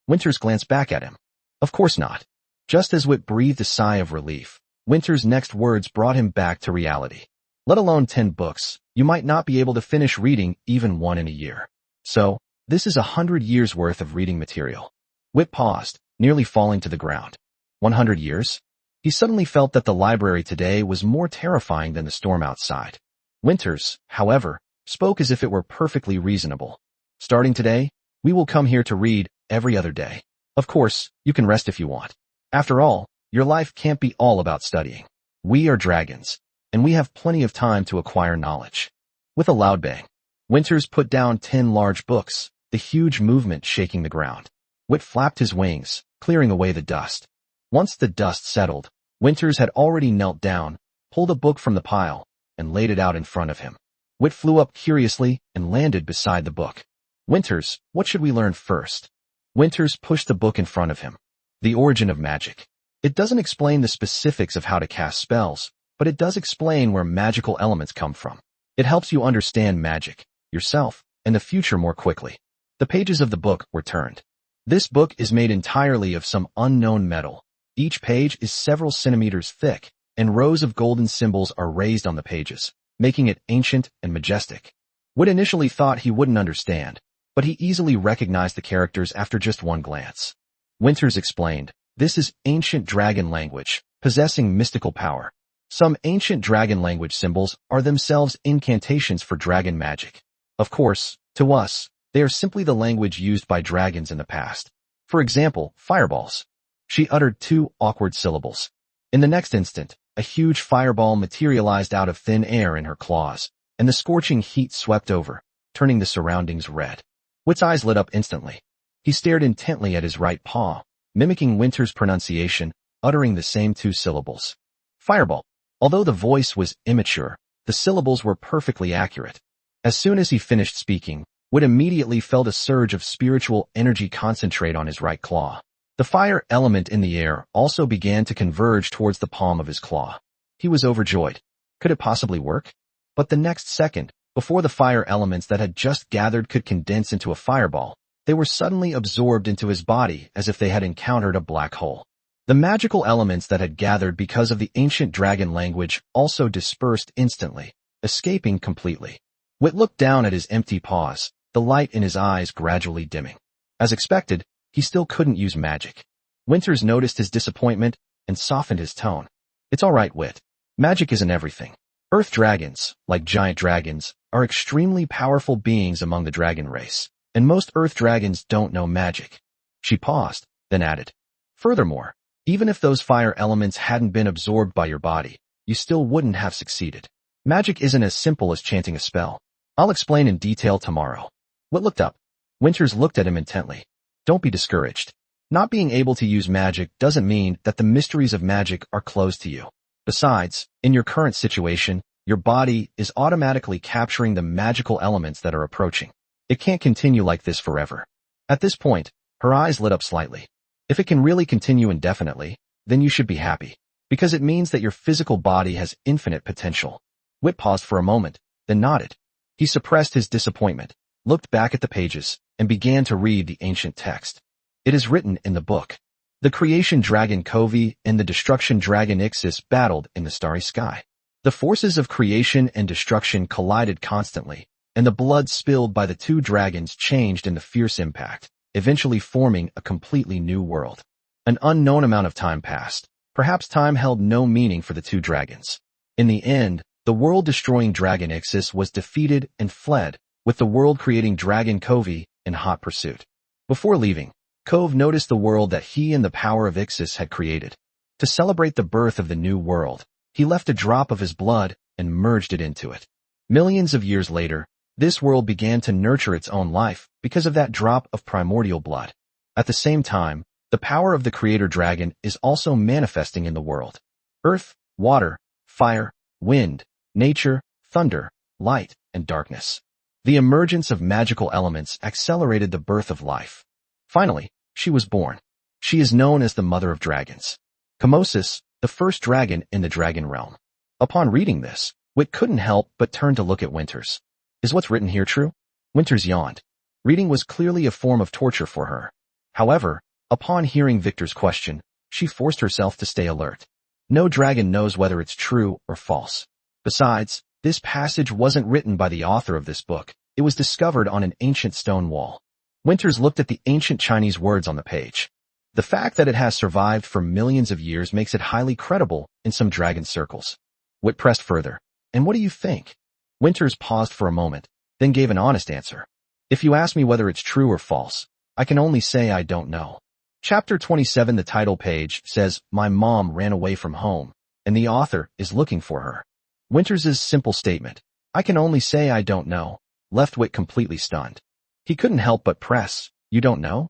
Winters glanced back at him. Of course not. Just as Witt breathed a sigh of relief, Winters' next words brought him back to reality. Let alone 10 books, you might not be able to finish reading even one in a year. So, this is 100 years worth of reading material. Witt paused, nearly falling to the ground. 100 years? He suddenly felt that the library today was more terrifying than the storm outside. Winters, however, spoke as if it were perfectly reasonable. Starting today, we will come here to read every other day. Of course, you can rest if you want. After all, your life can't be all about studying. We are dragons, and we have plenty of time to acquire knowledge. With a loud bang, Winters put down 10 large books, the huge movement shaking the ground. Witt flapped his wings, clearing away the dust. Once the dust settled, Winters had already knelt down, pulled a book from the pile, and laid it out in front of him. Witt flew up curiously and landed beside the book. Winters, what should we learn first? Winters pushed the book in front of him. The Origin of Magic. It doesn't explain the specifics of how to cast spells, but it does explain where magical elements come from. It helps you understand magic, yourself, and the future more quickly. The pages of the book were turned. This book is made entirely of some unknown metal. Each page is several centimeters thick, and rows of golden symbols are raised on the pages, making it ancient and majestic. Witt initially thought he wouldn't understand, but he easily recognized the characters after just one glance. Winters explained, this is ancient dragon language, possessing mystical power. Some ancient dragon language symbols are themselves incantations for dragon magic. Of course, to us, they are simply the language used by dragons in the past. For example, fireballs. She uttered 2 awkward syllables. In the next instant, a huge fireball materialized out of thin air in her claws, and the scorching heat swept over, turning the surroundings red. Witt's eyes lit up instantly. He stared intently at his right paw, mimicking Winters' pronunciation, uttering the same 2 syllables. Fireball. Although the voice was immature, the syllables were perfectly accurate. As soon as he finished speaking, Witt immediately felt a surge of spiritual energy concentrate on his right claw. The fire element in the air also began to converge towards the palm of his claw. He was overjoyed. Could it possibly work? But the next second, before the fire elements that had just gathered could condense into a fireball, they were suddenly absorbed into his body as if they had encountered a black hole. The magical elements that had gathered because of the ancient dragon language also dispersed instantly, escaping completely. Witt looked down at his empty paws, the light in his eyes gradually dimming. As expected, he still couldn't use magic. Winters noticed his disappointment and softened his tone. It's all right, Witt. Magic isn't everything. Earth dragons, like giant dragons, are extremely powerful beings among the dragon race, and most Earth dragons don't know magic. She paused, then added, furthermore, even if those fire elements hadn't been absorbed by your body, you still wouldn't have succeeded. Magic isn't as simple as chanting a spell. I'll explain in detail tomorrow. Whit looked up. Winters looked at him intently. Don't be discouraged. Not being able to use magic doesn't mean that the mysteries of magic are closed to you. Besides, in your current situation, your body is automatically capturing the magical elements that are approaching. It can't continue like this forever. At this point, her eyes lit up slightly. If it can really continue indefinitely, then you should be happy, because it means that your physical body has infinite potential. Whit paused for a moment, then nodded. He suppressed his disappointment, looked back at the pages, and began to read the ancient text. It is written in the book. The creation dragon Kovi and the destruction dragon Ixis battled in the starry sky. The forces of creation and destruction collided constantly, and the blood spilled by the two dragons changed in the fierce impact, eventually forming a completely new world. An unknown amount of time passed. Perhaps time held no meaning for the two dragons. In the end, the world-destroying dragon Ixis was defeated and fled, with the world-creating dragon Kovi in hot pursuit. Before leaving, Kove noticed the world that he and the power of Ixis had created. To celebrate the birth of the new world, he left a drop of his blood and merged it into it. Millions of years later, this world began to nurture its own life because of that drop of primordial blood. At the same time, the power of the creator dragon is also manifesting in the world. Earth, water, fire, wind, nature, thunder, light, and darkness. The emergence of magical elements accelerated the birth of life. Finally, she was born. She is known as the mother of dragons. Camosis, the first dragon in the dragon realm. Upon reading this, Whit couldn't help but turn to look at Winters. Is what's written here true? Winters yawned. Reading was clearly a form of torture for her. However, upon hearing Victor's question, she forced herself to stay alert. No dragon knows whether it's true or false. Besides, this passage wasn't written by the author of this book. It was discovered on an ancient stone wall. Winters looked at the ancient Chinese words on the page. The fact that it has survived for millions of years makes it highly credible in some dragon circles. Whit pressed further. And what do you think? Winters paused for a moment, then gave an honest answer. If you ask me whether it's true or false, I can only say I don't know. Chapter 27, the title page, says, My mom ran away from home, and the author is looking for her. Winters' simple statement, I can only say I don't know, left Whit completely stunned. He couldn't help but press, You don't know?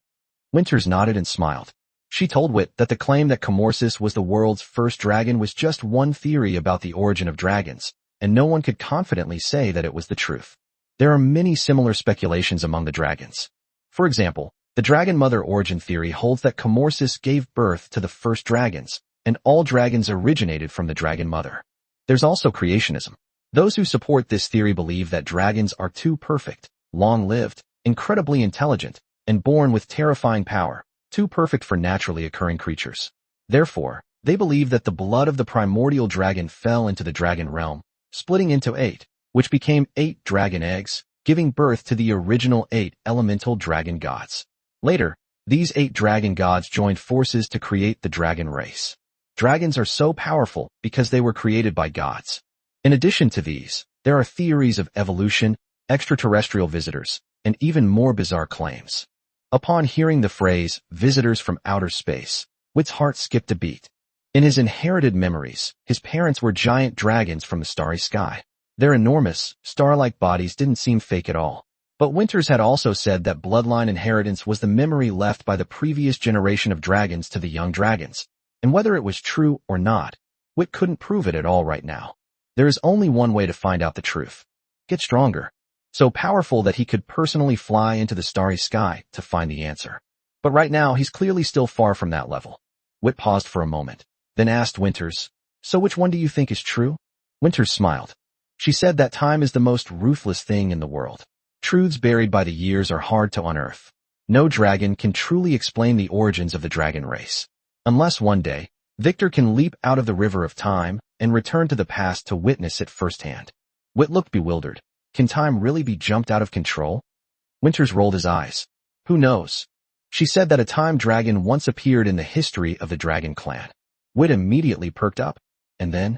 Winters nodded and smiled. She told Whit that the claim that Camosis was the world's first dragon was just one theory about the origin of dragons, and no one could confidently say that it was the truth. There are many similar speculations among the dragons. For example, the dragon mother origin theory holds that Camosis gave birth to the first dragons, and all dragons originated from the dragon mother. There's also creationism. Those who support this theory believe that dragons are too perfect, long-lived, incredibly intelligent, and born with terrifying power, too perfect for naturally occurring creatures. Therefore, they believe that the blood of the primordial dragon fell into the dragon realm, splitting into 8, which became 8 dragon eggs, giving birth to the original 8 elemental dragon gods. Later, these 8 dragon gods joined forces to create the dragon race. Dragons are so powerful because they were created by gods. In addition to these, there are theories of evolution, extraterrestrial visitors, and even more bizarre claims. Upon hearing the phrase, visitors from outer space, Whit's heart skipped a beat. In his inherited memories, his parents were giant dragons from the starry sky. Their enormous, star-like bodies didn't seem fake at all. But Winters had also said that bloodline inheritance was the memory left by the previous generation of dragons to the young dragons. And whether it was true or not, Whit couldn't prove it at all right now. There is only one way to find out the truth. Get stronger. So powerful that he could personally fly into the starry sky to find the answer. But right now, he's clearly still far from that level. Whit paused for a moment, then asked Winters, So which one do you think is true? Winters smiled. She said that time is the most ruthless thing in the world. Truths buried by the years are hard to unearth. No dragon can truly explain the origins of the dragon race. Unless one day, Victor can leap out of the river of time and return to the past to witness it firsthand. Whit looked bewildered. Can time really be jumped out of control? Winters rolled his eyes. Who knows? She said that a time dragon once appeared in the history of the dragon clan. Whit immediately perked up. And then?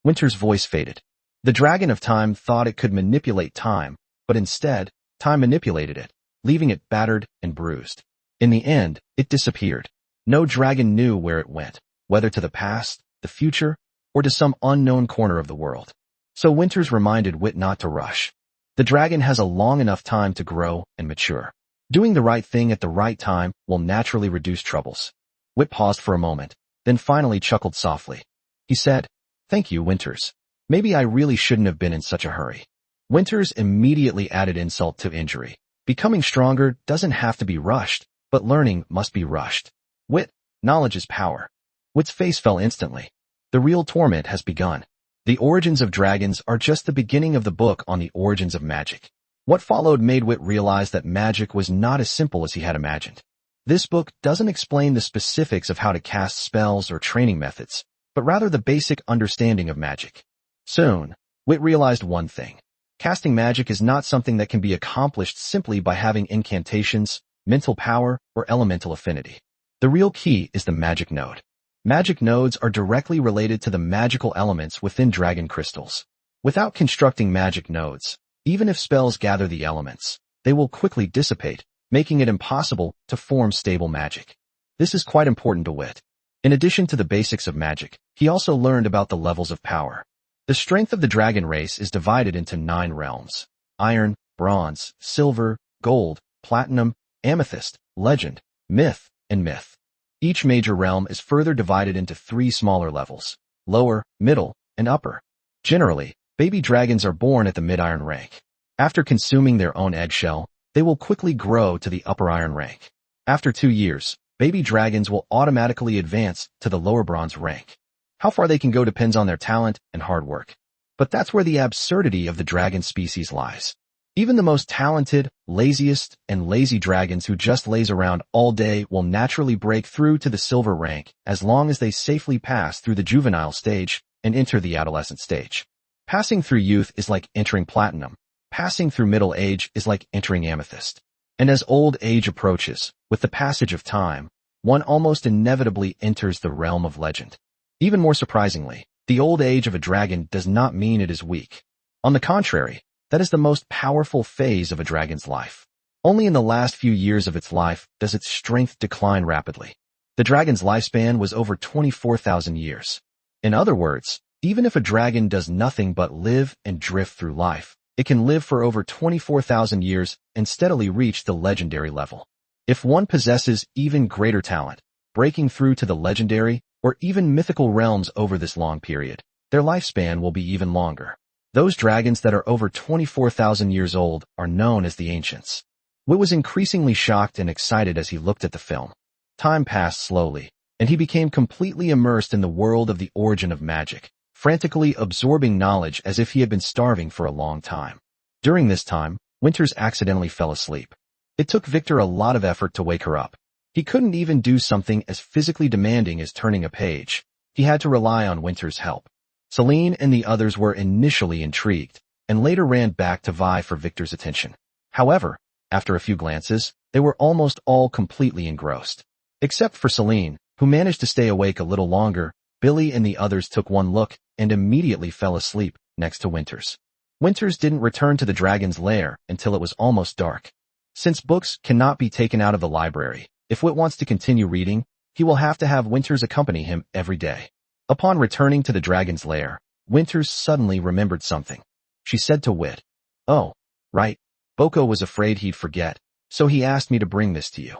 Winters' voice faded. The dragon of time thought it could manipulate time, but instead, time manipulated it, leaving it battered and bruised. In the end, it disappeared. No dragon knew where it went, whether to the past, the future, or to some unknown corner of the world. So Winters reminded Wit not to rush. The dragon has a long enough time to grow and mature. Doing the right thing at the right time will naturally reduce troubles. Wit paused for a moment, then finally chuckled softly. He said, "Thank you, Winters. Maybe I really shouldn't have been in such a hurry." Winters immediately added insult to injury. Becoming stronger doesn't have to be rushed, but learning must be rushed. Wit, knowledge is power. Wit's face fell instantly. The real torment has begun. The origins of dragons are just the beginning of the book on the origins of magic. What followed made Wit realize that magic was not as simple as he had imagined. This book doesn't explain the specifics of how to cast spells or training methods, but rather the basic understanding of magic. Soon, Wit realized one thing. Casting magic is not something that can be accomplished simply by having incantations, mental power, or elemental affinity. The real key is the magic node. Magic nodes are directly related to the magical elements within dragon crystals. Without constructing magic nodes, even if spells gather the elements, they will quickly dissipate, making it impossible to form stable magic. This is quite important to Wit. In addition to the basics of magic, he also learned about the levels of power. The strength of the dragon race is divided into 9 realms: iron, bronze, silver, gold, platinum, amethyst, legend, myth, and myth. Each major realm is further divided into 3 smaller levels: lower, middle, and upper. Generally, baby dragons are born at the mid-iron rank. After consuming their own eggshell, they will quickly grow to the upper iron rank. After 2 years, baby dragons will automatically advance to the lower bronze rank. How far they can go depends on their talent and hard work. But that's where the absurdity of the dragon species lies. Even the most talented, laziest, and lazy dragons who just laze around all day will naturally break through to the silver rank as long as they safely pass through the juvenile stage and enter the adolescent stage. Passing through youth is like entering platinum. Passing through middle age is like entering amethyst. And as old age approaches, with the passage of time, one almost inevitably enters the realm of legend. Even more surprisingly, the old age of a dragon does not mean it is weak. On the contrary, that is the most powerful phase of a dragon's life. Only in the last few years of its life does its strength decline rapidly. The dragon's lifespan was over 24,000 years. In other words, even if a dragon does nothing but live and drift through life, it can live for over 24,000 years and steadily reach the legendary level. If one possesses even greater talent, breaking through to the legendary or even mythical realms over this long period, their lifespan will be even longer. Those dragons that are over 24,000 years old are known as the Ancients. Wit was increasingly shocked and excited as he looked at the film. Time passed slowly, and he became completely immersed in the world of the origin of magic, frantically absorbing knowledge as if he had been starving for a long time. During this time, Winters accidentally fell asleep. It took Vittor a lot of effort to wake her up. He couldn't even do something as physically demanding as turning a page. He had to rely on Winters' help. Celine and the others were initially intrigued, and later ran back to vie for Victor's attention. However, after a few glances, they were almost all completely engrossed. Except for Celine, who managed to stay awake a little longer, Billy and the others took one look and immediately fell asleep next to Winters. Winters didn't return to the dragon's lair until it was almost dark. Since books cannot be taken out of the library, if Wit wants to continue reading, he will have to have Winters accompany him every day. Upon returning to the dragon's lair, Winters suddenly remembered something. She said to Wit, "Oh, right, Boko was afraid he'd forget, so he asked me to bring this to you."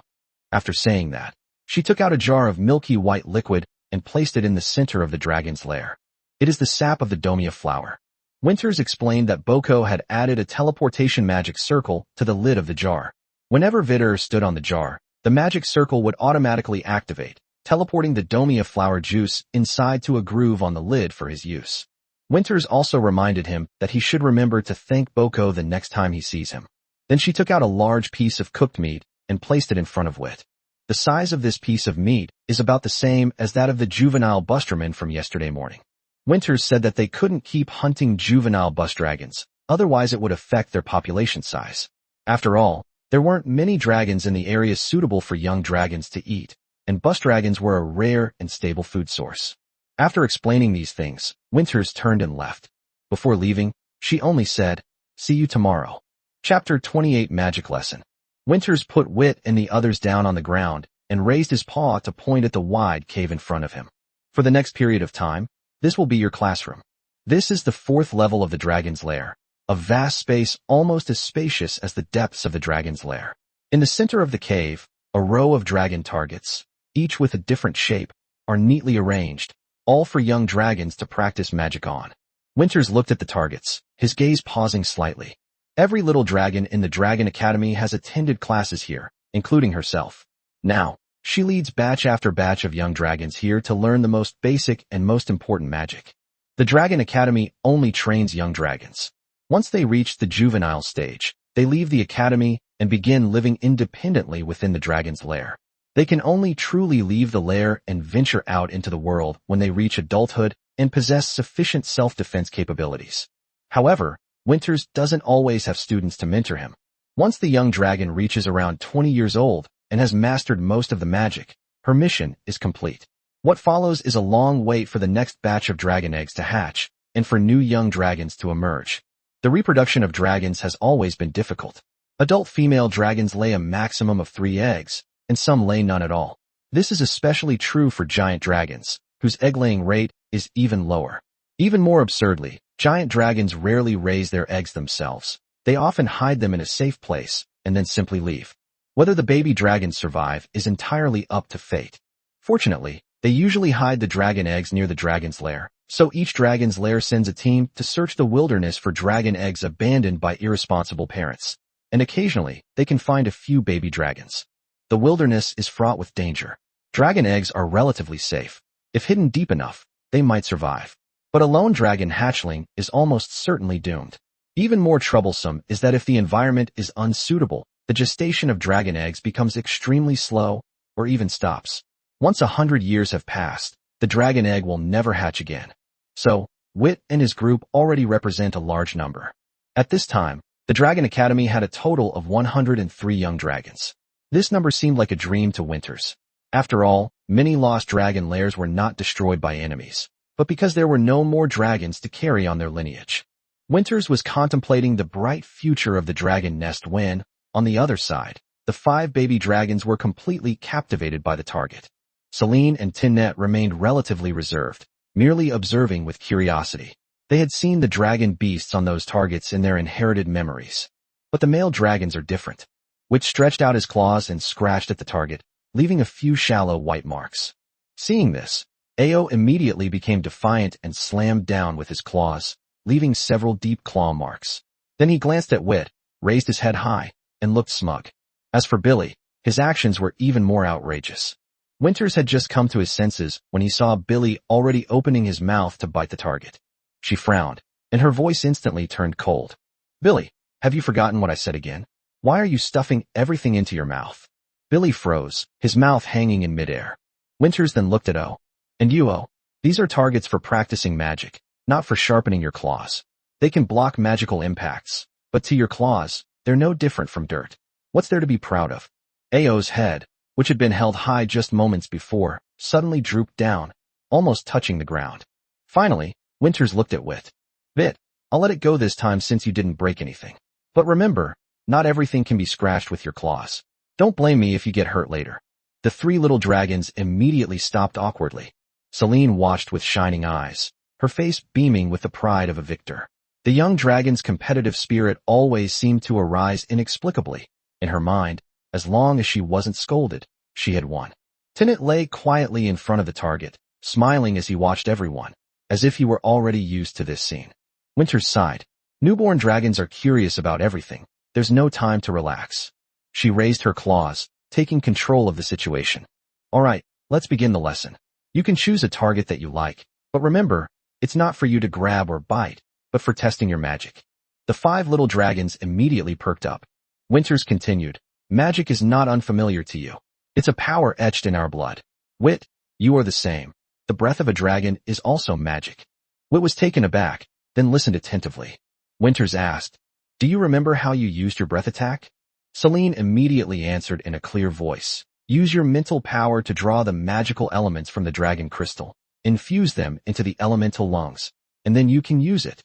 After saying that, she took out a jar of milky white liquid and placed it in the center of the dragon's lair. It is the sap of the domia flower. Winters explained that Boko had added a teleportation magic circle to the lid of the jar. Whenever Vittor stood on the jar, the magic circle would automatically activate, teleporting the domia flower juice inside to a groove on the lid for his use. Winters also reminded him that he should remember to thank Boko the next time he sees him. Then she took out a large piece of cooked meat and placed it in front of Wit. The size of this piece of meat is about the same as that of the juvenile busterman from yesterday morning. Winters said that they couldn't keep hunting juvenile bus dragons, otherwise it would affect their population size. After all, there weren't many dragons in the area suitable for young dragons to eat, and bus dragons were a rare and stable food source. After explaining these things, Winters turned and left. Before leaving, she only said, "See you tomorrow." Chapter 28 Magic Lesson. Winters put Wit and the others down on the ground and raised his paw to point at the wide cave in front of him. For the next period of time, this will be your classroom. This is the 4th level of the dragon's lair, a vast space almost as spacious as the depths of the dragon's lair. In the center of the cave, a row of dragon targets, each with a different shape, are neatly arranged, all for young dragons to practice magic on. Winters looked at the targets, his gaze pausing slightly. Every little dragon in the Dragon Academy has attended classes here, including herself. Now, she leads batch after batch of young dragons here to learn the most basic and most important magic. The Dragon Academy only trains young dragons. Once they reach the juvenile stage, they leave the academy and begin living independently within the dragon's lair. They can only truly leave the lair and venture out into the world when they reach adulthood and possess sufficient self-defense capabilities. However, Winters doesn't always have students to mentor him. Once the young dragon reaches around 20 years old and has mastered most of the magic, her mission is complete. What follows is a long wait for the next batch of dragon eggs to hatch and for new young dragons to emerge. The reproduction of dragons has always been difficult. Adult female dragons lay a maximum of 3 eggs, and some lay none at all. This is especially true for giant dragons, whose egg-laying rate is even lower. Even more absurdly, giant dragons rarely raise their eggs themselves. They often hide them in a safe place and then simply leave. Whether the baby dragons survive is entirely up to fate. Fortunately, they usually hide the dragon eggs near the dragon's lair, so each dragon's lair sends a team to search the wilderness for dragon eggs abandoned by irresponsible parents. And occasionally, they can find a few baby dragons. The wilderness is fraught with danger. Dragon eggs are relatively safe. If hidden deep enough, they might survive. But a lone dragon hatchling is almost certainly doomed. Even more troublesome is that if the environment is unsuitable, the gestation of dragon eggs becomes extremely slow or even stops. Once 100 years have passed, the dragon egg will never hatch again. So, Wit and his group already represent a large number. At this time, the Dragon Academy had a total of 103 young dragons. This number seemed like a dream to Winters. After all, many lost dragon lairs were not destroyed by enemies, but because there were no more dragons to carry on their lineage. Winters was contemplating the bright future of the dragon nest when, on the other side, the 5 baby dragons were completely captivated by the target. Celine and Tinette remained relatively reserved, merely observing with curiosity. They had seen the dragon beasts on those targets in their inherited memories. But the male dragons are different. Wit stretched out his claws and scratched at the target, leaving a few shallow white marks. Seeing this, Ao immediately became defiant and slammed down with his claws, leaving several deep claw marks. Then he glanced at Wit, raised his head high, and looked smug. As for Billy, his actions were even more outrageous. Winters had just come to his senses when he saw Billy already opening his mouth to bite the target. She frowned, and her voice instantly turned cold. "Billy, have you forgotten what I said again? Why are you stuffing everything into your mouth?" Billy froze, his mouth hanging in midair. Winters then looked at O. "And you, O, these are targets for practicing magic, not for sharpening your claws. They can block magical impacts, but to your claws, they're no different from dirt. What's there to be proud of?" Ao's head, which had been held high just moments before, suddenly drooped down, almost touching the ground. Finally, Winters looked at Wit. "Vit, I'll let it go this time since you didn't break anything. But remember, not everything can be scratched with your claws. Don't blame me if you get hurt later." The 3 little dragons immediately stopped awkwardly. Celine watched with shining eyes, her face beaming with the pride of a victor. The young dragon's competitive spirit always seemed to arise inexplicably. In her mind, as long as she wasn't scolded, she had won. Tinette lay quietly in front of the target, smiling as he watched everyone, as if he were already used to this scene. Winters sighed. Newborn dragons are curious about everything. There's no time to relax. She raised her claws, taking control of the situation. "All right, let's begin the lesson. You can choose a target that you like, but remember, it's not for you to grab or bite, but for testing your magic." The 5 little dragons immediately perked up. Winters continued, "Magic is not unfamiliar to you. It's a power etched in our blood. Wit, you are the same. The breath of a dragon is also magic." Wit was taken aback, then listened attentively. Winters asked, "Do you remember how you used your breath attack?" Celine immediately answered in a clear voice, "Use your mental power to draw the magical elements from the dragon crystal. Infuse them into the elemental lungs, and then you can use it."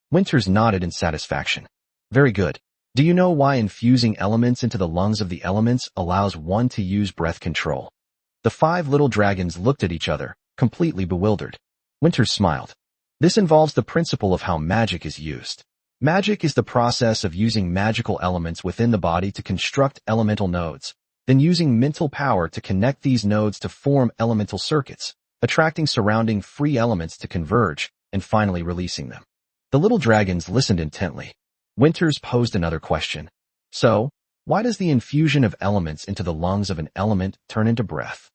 Winters nodded in satisfaction. Very good. Do you know why infusing elements into the lungs of the elements allows one to use breath control? The 5 little dragons looked at each other, completely bewildered. Winters smiled. This involves the principle of how magic is used. Magic is the process of using magical elements within the body to construct elemental nodes, then using mental power to connect these nodes to form elemental circuits, attracting surrounding free elements to converge, and finally releasing them. The little dragons listened intently. Winters posed another question. So, why does the infusion of elements into the lungs of an element turn into breath?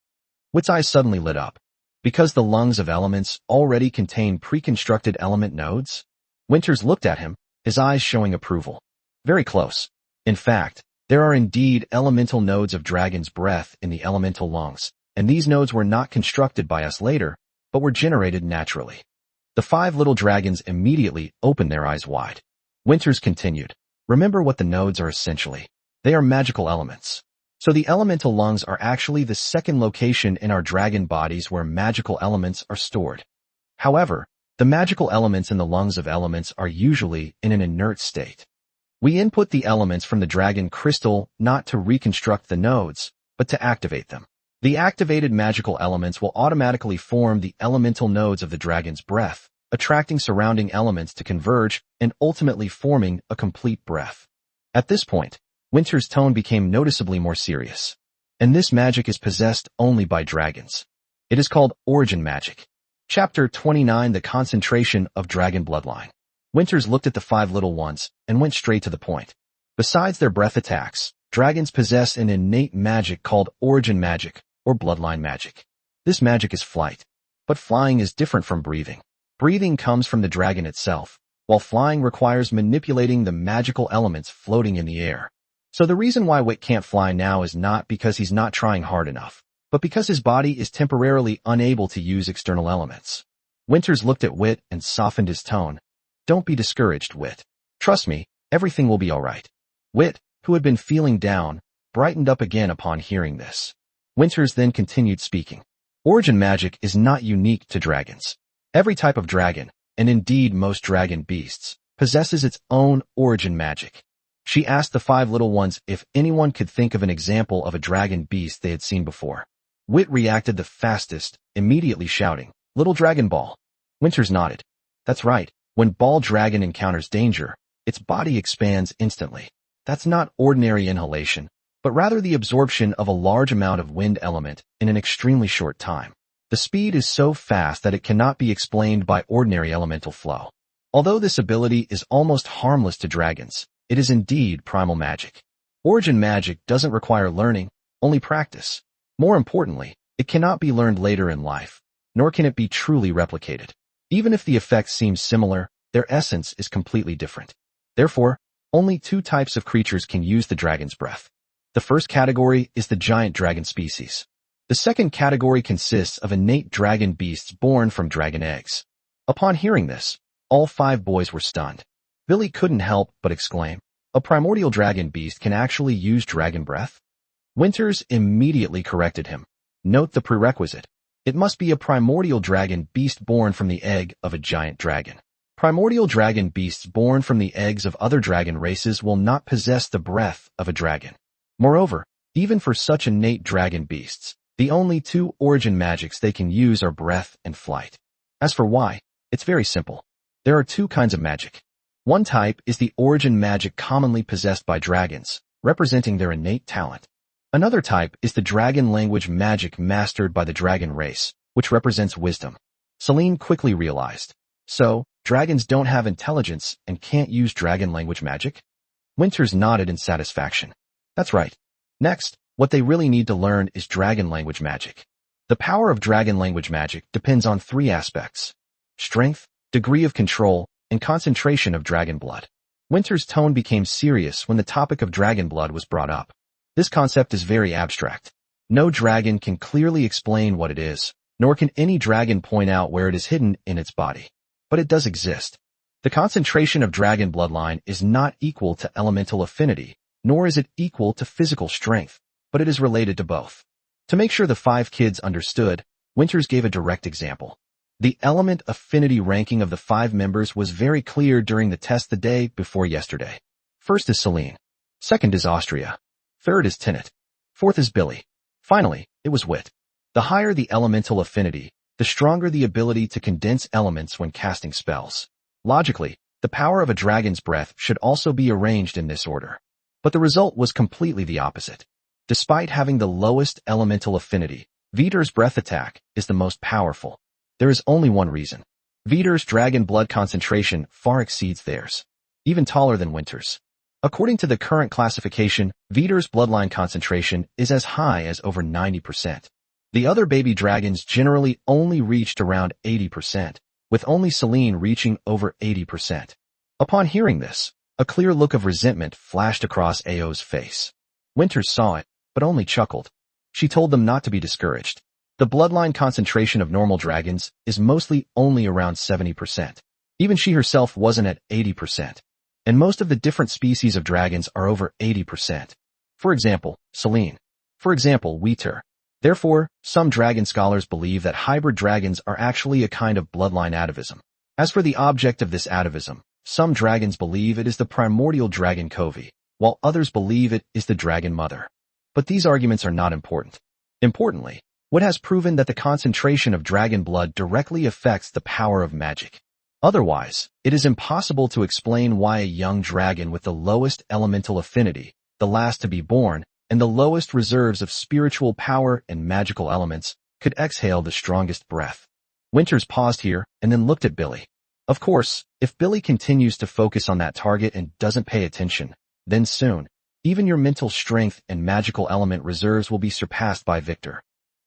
Witt's eyes suddenly lit up. Because the lungs of elements already contain pre-constructed element nodes? Winters looked at him, his eyes showing approval. Very close. In fact, there are indeed elemental nodes of dragon's breath in the elemental lungs, and these nodes were not constructed by us later, but were generated naturally. The 5 little dragons immediately opened their eyes wide. Winters continued. Remember what the nodes are essentially. They are magical elements. So the elemental lungs are actually the second location in our dragon bodies where magical elements are stored. However, the magical elements in the lungs of elements are usually in an inert state. We input the elements from the dragon crystal not to reconstruct the nodes, but to activate them. The activated magical elements will automatically form the elemental nodes of the dragon's breath, attracting surrounding elements to converge and ultimately forming a complete breath. At this point, Winter's tone became noticeably more serious. And this magic is possessed only by dragons. It is called origin magic. Chapter 29: The Concentration of Dragon Bloodline. Winters looked at the 5 little ones and went straight to the point. Besides their breath attacks, dragons possess an innate magic called origin magic or bloodline magic. This magic is flight. But flying is different from breathing. Breathing comes from the dragon itself, while flying requires manipulating the magical elements floating in the air. So the reason why Witt can't fly now is not because he's not trying hard enough, but because his body is temporarily unable to use external elements. Winters looked at Witt and softened his tone. Don't be discouraged, Witt. Trust me, everything will be all right. Witt, who had been feeling down, brightened up again upon hearing this. Winters then continued speaking. Origin magic is not unique to dragons. Every type of dragon, and indeed most dragon beasts, possesses its own origin magic. She asked the 5 little ones if anyone could think of an example of a dragon beast they had seen before. Witt reacted the fastest, immediately shouting, Little Dragon Ball. Winters nodded. That's right. When Ball Dragon encounters danger, its body expands instantly. That's not ordinary inhalation, but rather the absorption of a large amount of wind element in an extremely short time. The speed is so fast that it cannot be explained by ordinary elemental flow. Although this ability is almost harmless to dragons, it is indeed primal magic. Origin magic doesn't require learning, only practice. More importantly, it cannot be learned later in life, nor can it be truly replicated. Even if the effects seem similar, their essence is completely different. Therefore, only 2 types of creatures can use the dragon's breath. The first category is the giant dragon species. The second category consists of innate dragon beasts born from dragon eggs. Upon hearing this, all 5 boys were stunned. Billy couldn't help but exclaim, a primordial dragon beast can actually use dragon breath? Winters immediately corrected him. Note the prerequisite. It must be a primordial dragon beast born from the egg of a giant dragon. Primordial dragon beasts born from the eggs of other dragon races will not possess the breath of a dragon. Moreover, even for such innate dragon beasts, the only 2 origin magics they can use are breath and flight. As for why, it's very simple. There are 2 kinds of magic. One type is the origin magic commonly possessed by dragons, representing their innate talent. Another type is the dragon language magic mastered by the dragon race, which represents wisdom. Celine quickly realized. So, dragons don't have intelligence and can't use dragon language magic? Winters nodded in satisfaction. That's right. Next, what they really need to learn is dragon language magic. The power of dragon language magic depends on 3 aspects: strength, degree of control, and concentration of dragon blood. Winter's tone became serious when the topic of dragon blood was brought up. This concept is very abstract. No dragon can clearly explain what it is, nor can any dragon point out where it is hidden in its body. But it does exist. The concentration of dragon bloodline is not equal to elemental affinity, nor is it equal to physical strength, but it is related to both. To make sure the 5 kids understood, Winters gave a direct example. The element affinity ranking of the 5 members was very clear during the test the day before yesterday. First is Celine. Second is Austria. Third is Tinnet. Fourth is Billy. Finally, it was Wit. The higher the elemental affinity, the stronger the ability to condense elements when casting spells. Logically, the power of a dragon's breath should also be arranged in this order. But the result was completely the opposite. Despite having the lowest elemental affinity, Vittor's breath attack is the most powerful. There is only one reason. Vittor's dragon blood concentration far exceeds theirs, even taller than Winter's. According to the current classification, Vittor's bloodline concentration is as high as over 90%. The other baby dragons generally only reached around 80%, with only Celine reaching over 80%. Upon hearing this, a clear look of resentment flashed across Ao's face. Winters saw it, but only chuckled. She told them not to be discouraged. The bloodline concentration of normal dragons is mostly only around 70%. Even she herself wasn't at 80%. And most of the different species of dragons are over 80%. For example, Celine. For example, Vittor. Therefore, some dragon scholars believe that hybrid dragons are actually a kind of bloodline atavism. As for the object of this atavism, some dragons believe it is the primordial dragon Covey, while others believe it is the dragon mother. But these arguments are not important. Importantly, Wood has proven that the concentration of dragon blood directly affects the power of magic. Otherwise, it is impossible to explain why a young dragon with the lowest elemental affinity, the last to be born, and the lowest reserves of spiritual power and magical elements could exhale the strongest breath. Winters paused here and then looked at Billy. Of course, if Billy continues to focus on that target and doesn't pay attention, then soon, even your mental strength and magical element reserves will be surpassed by Vittor.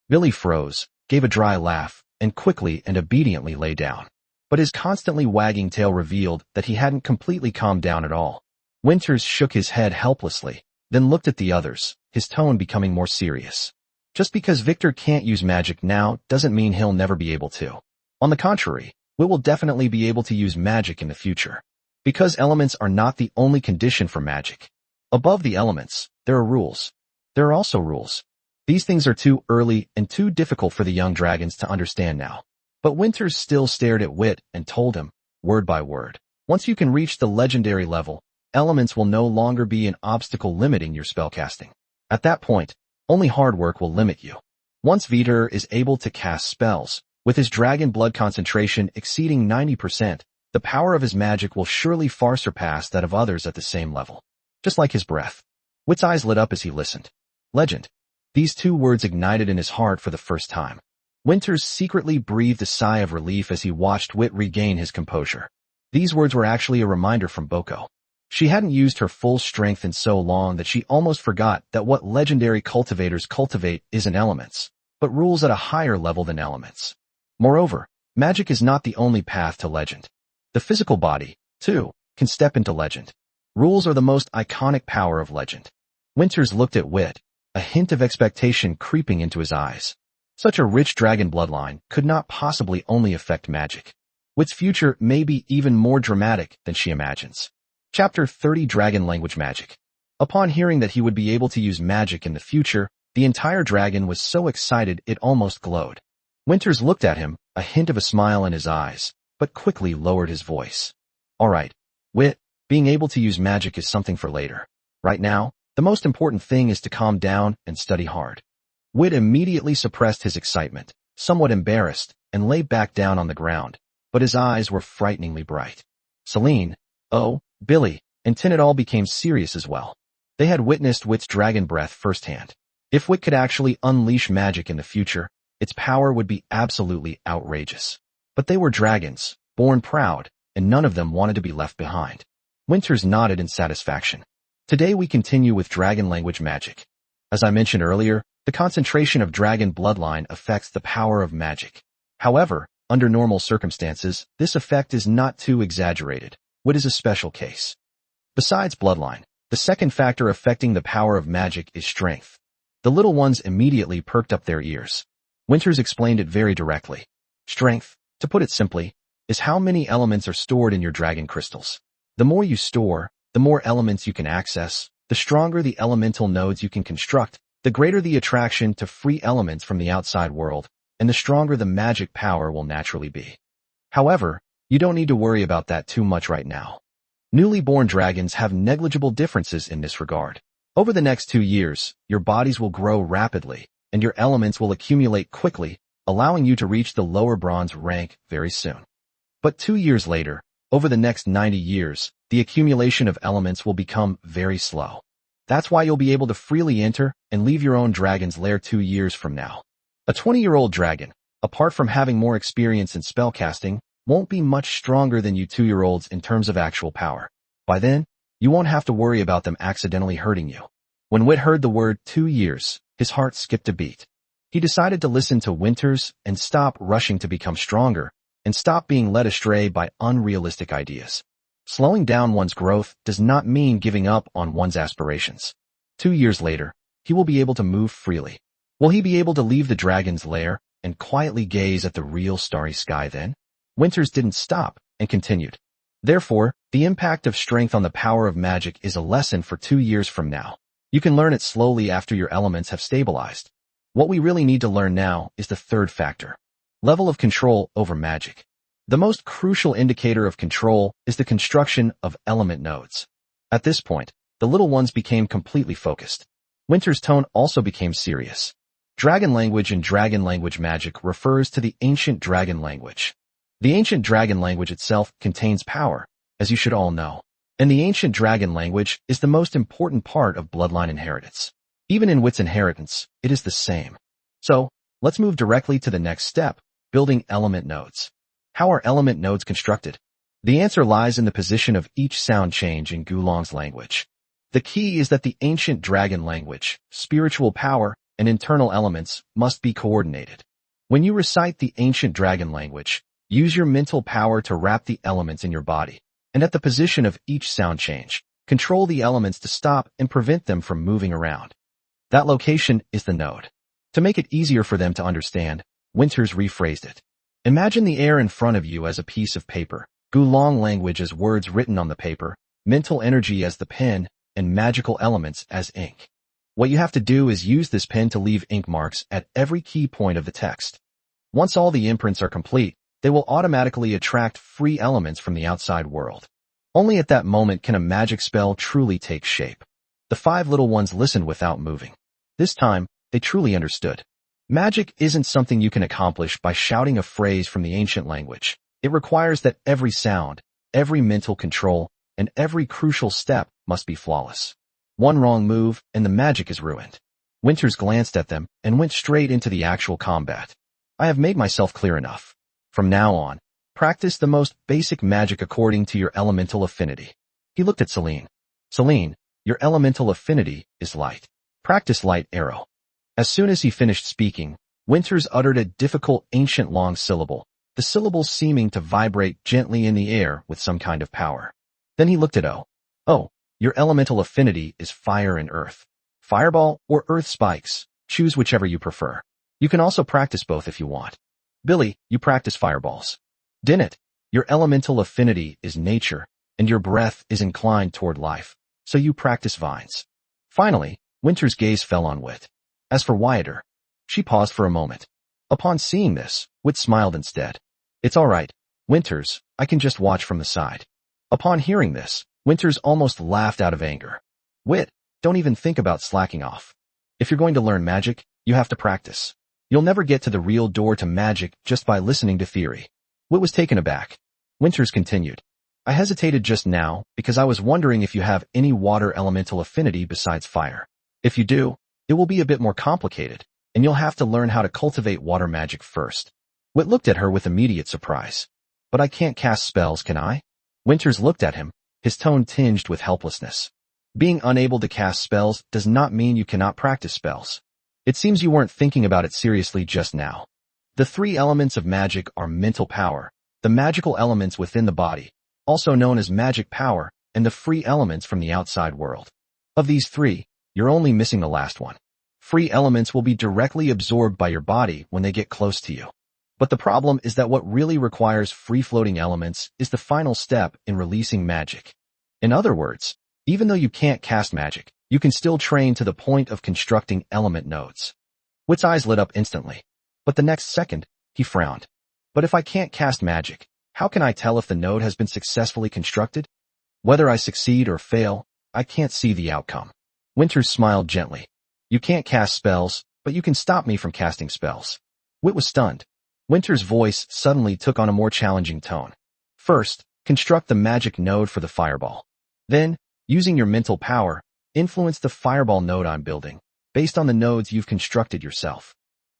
Billy froze, gave a dry laugh, and quickly and obediently lay down. But his constantly wagging tail revealed that he hadn't completely calmed down at all. Winters shook his head helplessly, then looked at the others, his tone becoming more serious. Just because Vittor can't use magic now doesn't mean he'll never be able to. On the contrary, we will definitely be able to use magic in the future. Because elements are not the only condition for magic. Above the elements, there are rules. There are also rules. These things are too early and too difficult for the young dragons to understand now. But Winters still stared at Wit and told him, word by word, once you can reach the legendary level, elements will no longer be an obstacle limiting your spellcasting. At that point, only hard work will limit you. Once Vittor is able to cast spells, with his dragon blood concentration exceeding 90%, the power of his magic will surely far surpass that of others at the same level. Just like his breath. Wit's eyes lit up as he listened. Legend. These 2 words ignited in his heart for the first time. Winters secretly breathed a sigh of relief as he watched Wit regain his composure. These words were actually a reminder from Boko. She hadn't used her full strength in so long that she almost forgot that what legendary cultivators cultivate isn't elements, but rules at a higher level than elements. Moreover, magic is not the only path to legend. The physical body, too, can step into legend. Rules are the most iconic power of legend. Winters looked at Wit, a hint of expectation creeping into his eyes. Such a rich dragon bloodline could not possibly only affect magic. Wit's future may be even more dramatic than she imagines. Chapter 30 Dragon Language Magic. Upon hearing that he would be able to use magic in the future, the entire dragon was so excited it almost glowed. Winters looked at him, a hint of a smile in his eyes, but quickly lowered his voice. All right, Wit, being able to use magic is something for later. Right now, the most important thing is to calm down and study hard. Wit immediately suppressed his excitement, somewhat embarrassed, and lay back down on the ground, but his eyes were frighteningly bright. Celine, Billy, and Tinnet all became serious as well. They had witnessed Wit's dragon breath firsthand. If Wit could actually unleash magic in the future, its power would be absolutely outrageous. But they were dragons, born proud, and none of them wanted to be left behind. Winters nodded in satisfaction. Today we continue with dragon language magic. As I mentioned earlier, the concentration of dragon bloodline affects the power of magic. However, under normal circumstances, this effect is not too exaggerated. Wit is a special case. Besides bloodline, the second factor affecting the power of magic is strength. The little ones immediately perked up their ears. Winters explained it very directly. Strength, to put it simply, is how many elements are stored in your dragon crystals. The more you store, the more elements you can access, the stronger the elemental nodes you can construct, the greater the attraction to free elements from the outside world, and the stronger the magic power will naturally be. However, you don't need to worry about that too much right now. Newly born dragons have negligible differences in this regard. Over the next 2 years, your bodies will grow rapidly, and your elements will accumulate quickly, allowing you to reach the lower bronze rank very soon. But 2 years later, over the next 90 years, the accumulation of elements will become very slow. That's why you'll be able to freely enter and leave your own dragon's lair 2 years from now. A 20-year-old dragon, apart from having more experience in spellcasting, won't be much stronger than you 2-year-olds in terms of actual power. By then, you won't have to worry about them accidentally hurting you. When Wit heard the word 2 years, his heart skipped a beat. He decided to listen to Winters and stop rushing to become stronger, and stop being led astray by unrealistic ideas. Slowing down one's growth does not mean giving up on one's aspirations. 2 years later, he will be able to move freely. Will he be able to leave the dragon's lair and quietly gaze at the real starry sky then? Winters didn't stop and continued. Therefore, the impact of strength on the power of magic is a lesson for 2 years from now. You can learn it slowly after your elements have stabilized. What we really need to learn now is the third factor: level of control over magic. The most crucial indicator of control is the construction of element nodes. At this point, the little ones became completely focused. Winter's tone also became serious. Dragon language and dragon language magic refers to the ancient dragon language. The ancient dragon language itself contains power, as you should all know. And the ancient dragon language is the most important part of bloodline inheritance. Even in Wit's inheritance, it is the same. So, let's move directly to the next step, building element nodes. How are element nodes constructed? The answer lies in the position of each sound change in Gulong's language. The key is that the ancient dragon language, spiritual power, and internal elements must be coordinated. When you recite the ancient dragon language, use your mental power to wrap the elements in your body, and at the position of each sound change, control the elements to stop and prevent them from moving around. That location is the node. To make it easier for them to understand, Winters rephrased it. Imagine the air in front of you as a piece of paper, Gulong language as words written on the paper, mental energy as the pen, and magical elements as ink. What you have to do is use this pen to leave ink marks at every key point of the text. Once all the imprints are complete, they will automatically attract free elements from the outside world. Only at that moment can a magic spell truly take shape. The 5 little ones listened without moving. This time, they truly understood. Magic isn't something you can accomplish by shouting a phrase from the ancient language. It requires that every sound, every mental control, and every crucial step must be flawless. One wrong move, and the magic is ruined. Winters glanced at them and went straight into the actual combat. I have made myself clear enough. From now on, practice the most basic magic according to your elemental affinity. He looked at Celine. Celine, your elemental affinity is light. Practice light arrow. As soon as he finished speaking, Winters uttered a difficult ancient long syllable, the syllables seeming to vibrate gently in the air with some kind of power. Then he looked at O. Oh, your elemental affinity is fire and earth. Fireball or earth spikes, choose whichever you prefer. You can also practice both if you want. Billy, you practice fireballs. Dinnet, your elemental affinity is nature, and your breath is inclined toward life, so you practice vines. Finally, Winter's gaze fell on Wit. As for Wyatter, she paused for a moment. Upon seeing this, Wit smiled instead. It's all right, Winters, I can just watch from the side. Upon hearing this, Winters almost laughed out of anger. Wit, don't even think about slacking off. If you're going to learn magic, you have to practice. You'll never get to the real door to magic just by listening to theory. Wit was taken aback. Winters continued. I hesitated just now because I was wondering if you have any water elemental affinity besides fire. If you do, it will be a bit more complicated, and you'll have to learn how to cultivate water magic first. Wit looked at her with immediate surprise. But I can't cast spells, can I? Winters looked at him, his tone tinged with helplessness. Being unable to cast spells does not mean you cannot practice spells. It seems you weren't thinking about it seriously just now. The 3 elements of magic are mental power, the magical elements within the body, also known as magic power, and the free elements from the outside world. Of these 3, you're only missing the last one. Free elements will be directly absorbed by your body when they get close to you. But the problem is that what really requires free-floating elements is the final step in releasing magic. In other words, even though you can't cast magic, you can still train to the point of constructing element nodes. Wit's eyes lit up instantly. But the next second, he frowned. But if I can't cast magic, how can I tell if the node has been successfully constructed? Whether I succeed or fail, I can't see the outcome. Winters smiled gently. You can't cast spells, but you can stop me from casting spells. Wit was stunned. Winter's voice suddenly took on a more challenging tone. First, construct the magic node for the fireball. Then, using your mental power, influence the fireball node I'm building, based on the nodes you've constructed yourself.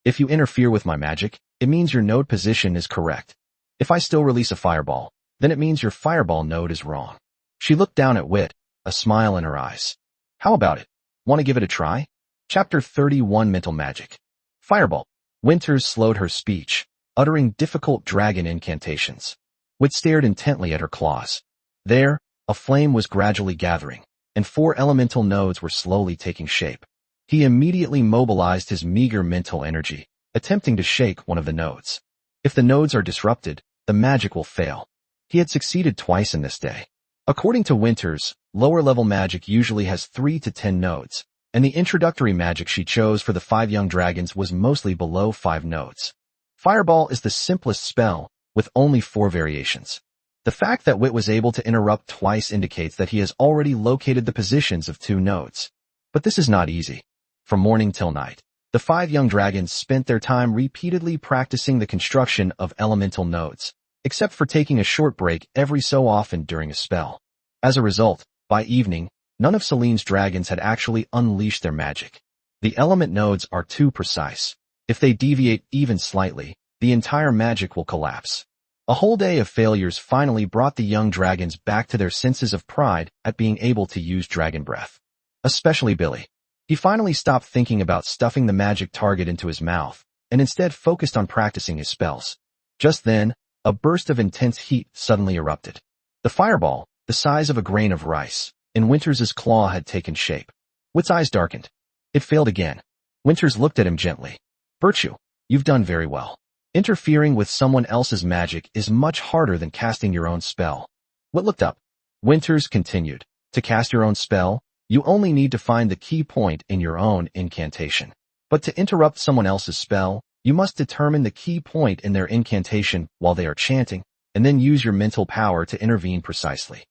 If you interfere with my magic, it means your node position is correct. If I still release a fireball, then it means your fireball node is wrong. She looked down at Wit, a smile in her eyes. How about it? Want to give it a try? Chapter 31 Mental Magic. Fireball. Winters slowed her speech, uttering difficult dragon incantations. Wit stared intently at her claws. There, a flame was gradually gathering, and 4 elemental nodes were slowly taking shape. He immediately mobilized his meager mental energy, attempting to shake one of the nodes. If the nodes are disrupted, the magic will fail. He had succeeded twice in this day. According to Winters, lower-level magic usually has 3 to 10 nodes, and the introductory magic she chose for the 5 young dragons was mostly below 5 nodes. Fireball is the simplest spell, with only 4 variations. The fact that Wit was able to interrupt twice indicates that he has already located the positions of 2 nodes. But this is not easy. From morning till night, the 5 young dragons spent their time repeatedly practicing the construction of elemental nodes, except for taking a short break every so often during a spell. As a result, by evening, none of Celine's dragons had actually unleashed their magic. The element nodes are too precise. If they deviate even slightly, the entire magic will collapse. A whole day of failures finally brought the young dragons back to their senses of pride at being able to use dragon breath. Especially Billy. He finally stopped thinking about stuffing the magic target into his mouth, and instead focused on practicing his spells. Just then, a burst of intense heat suddenly erupted. The fireball, the size of a grain of rice, in Winters' claw had taken shape. Wit's eyes darkened. It failed again. Winters looked at him gently. Virtue, you've done very well. Interfering with someone else's magic is much harder than casting your own spell. Wit looked up. Winters continued. To cast your own spell, you only need to find the key point in your own incantation. But to interrupt someone else's spell, you must determine the key point in their incantation while they are chanting, and then use your mental power to intervene precisely.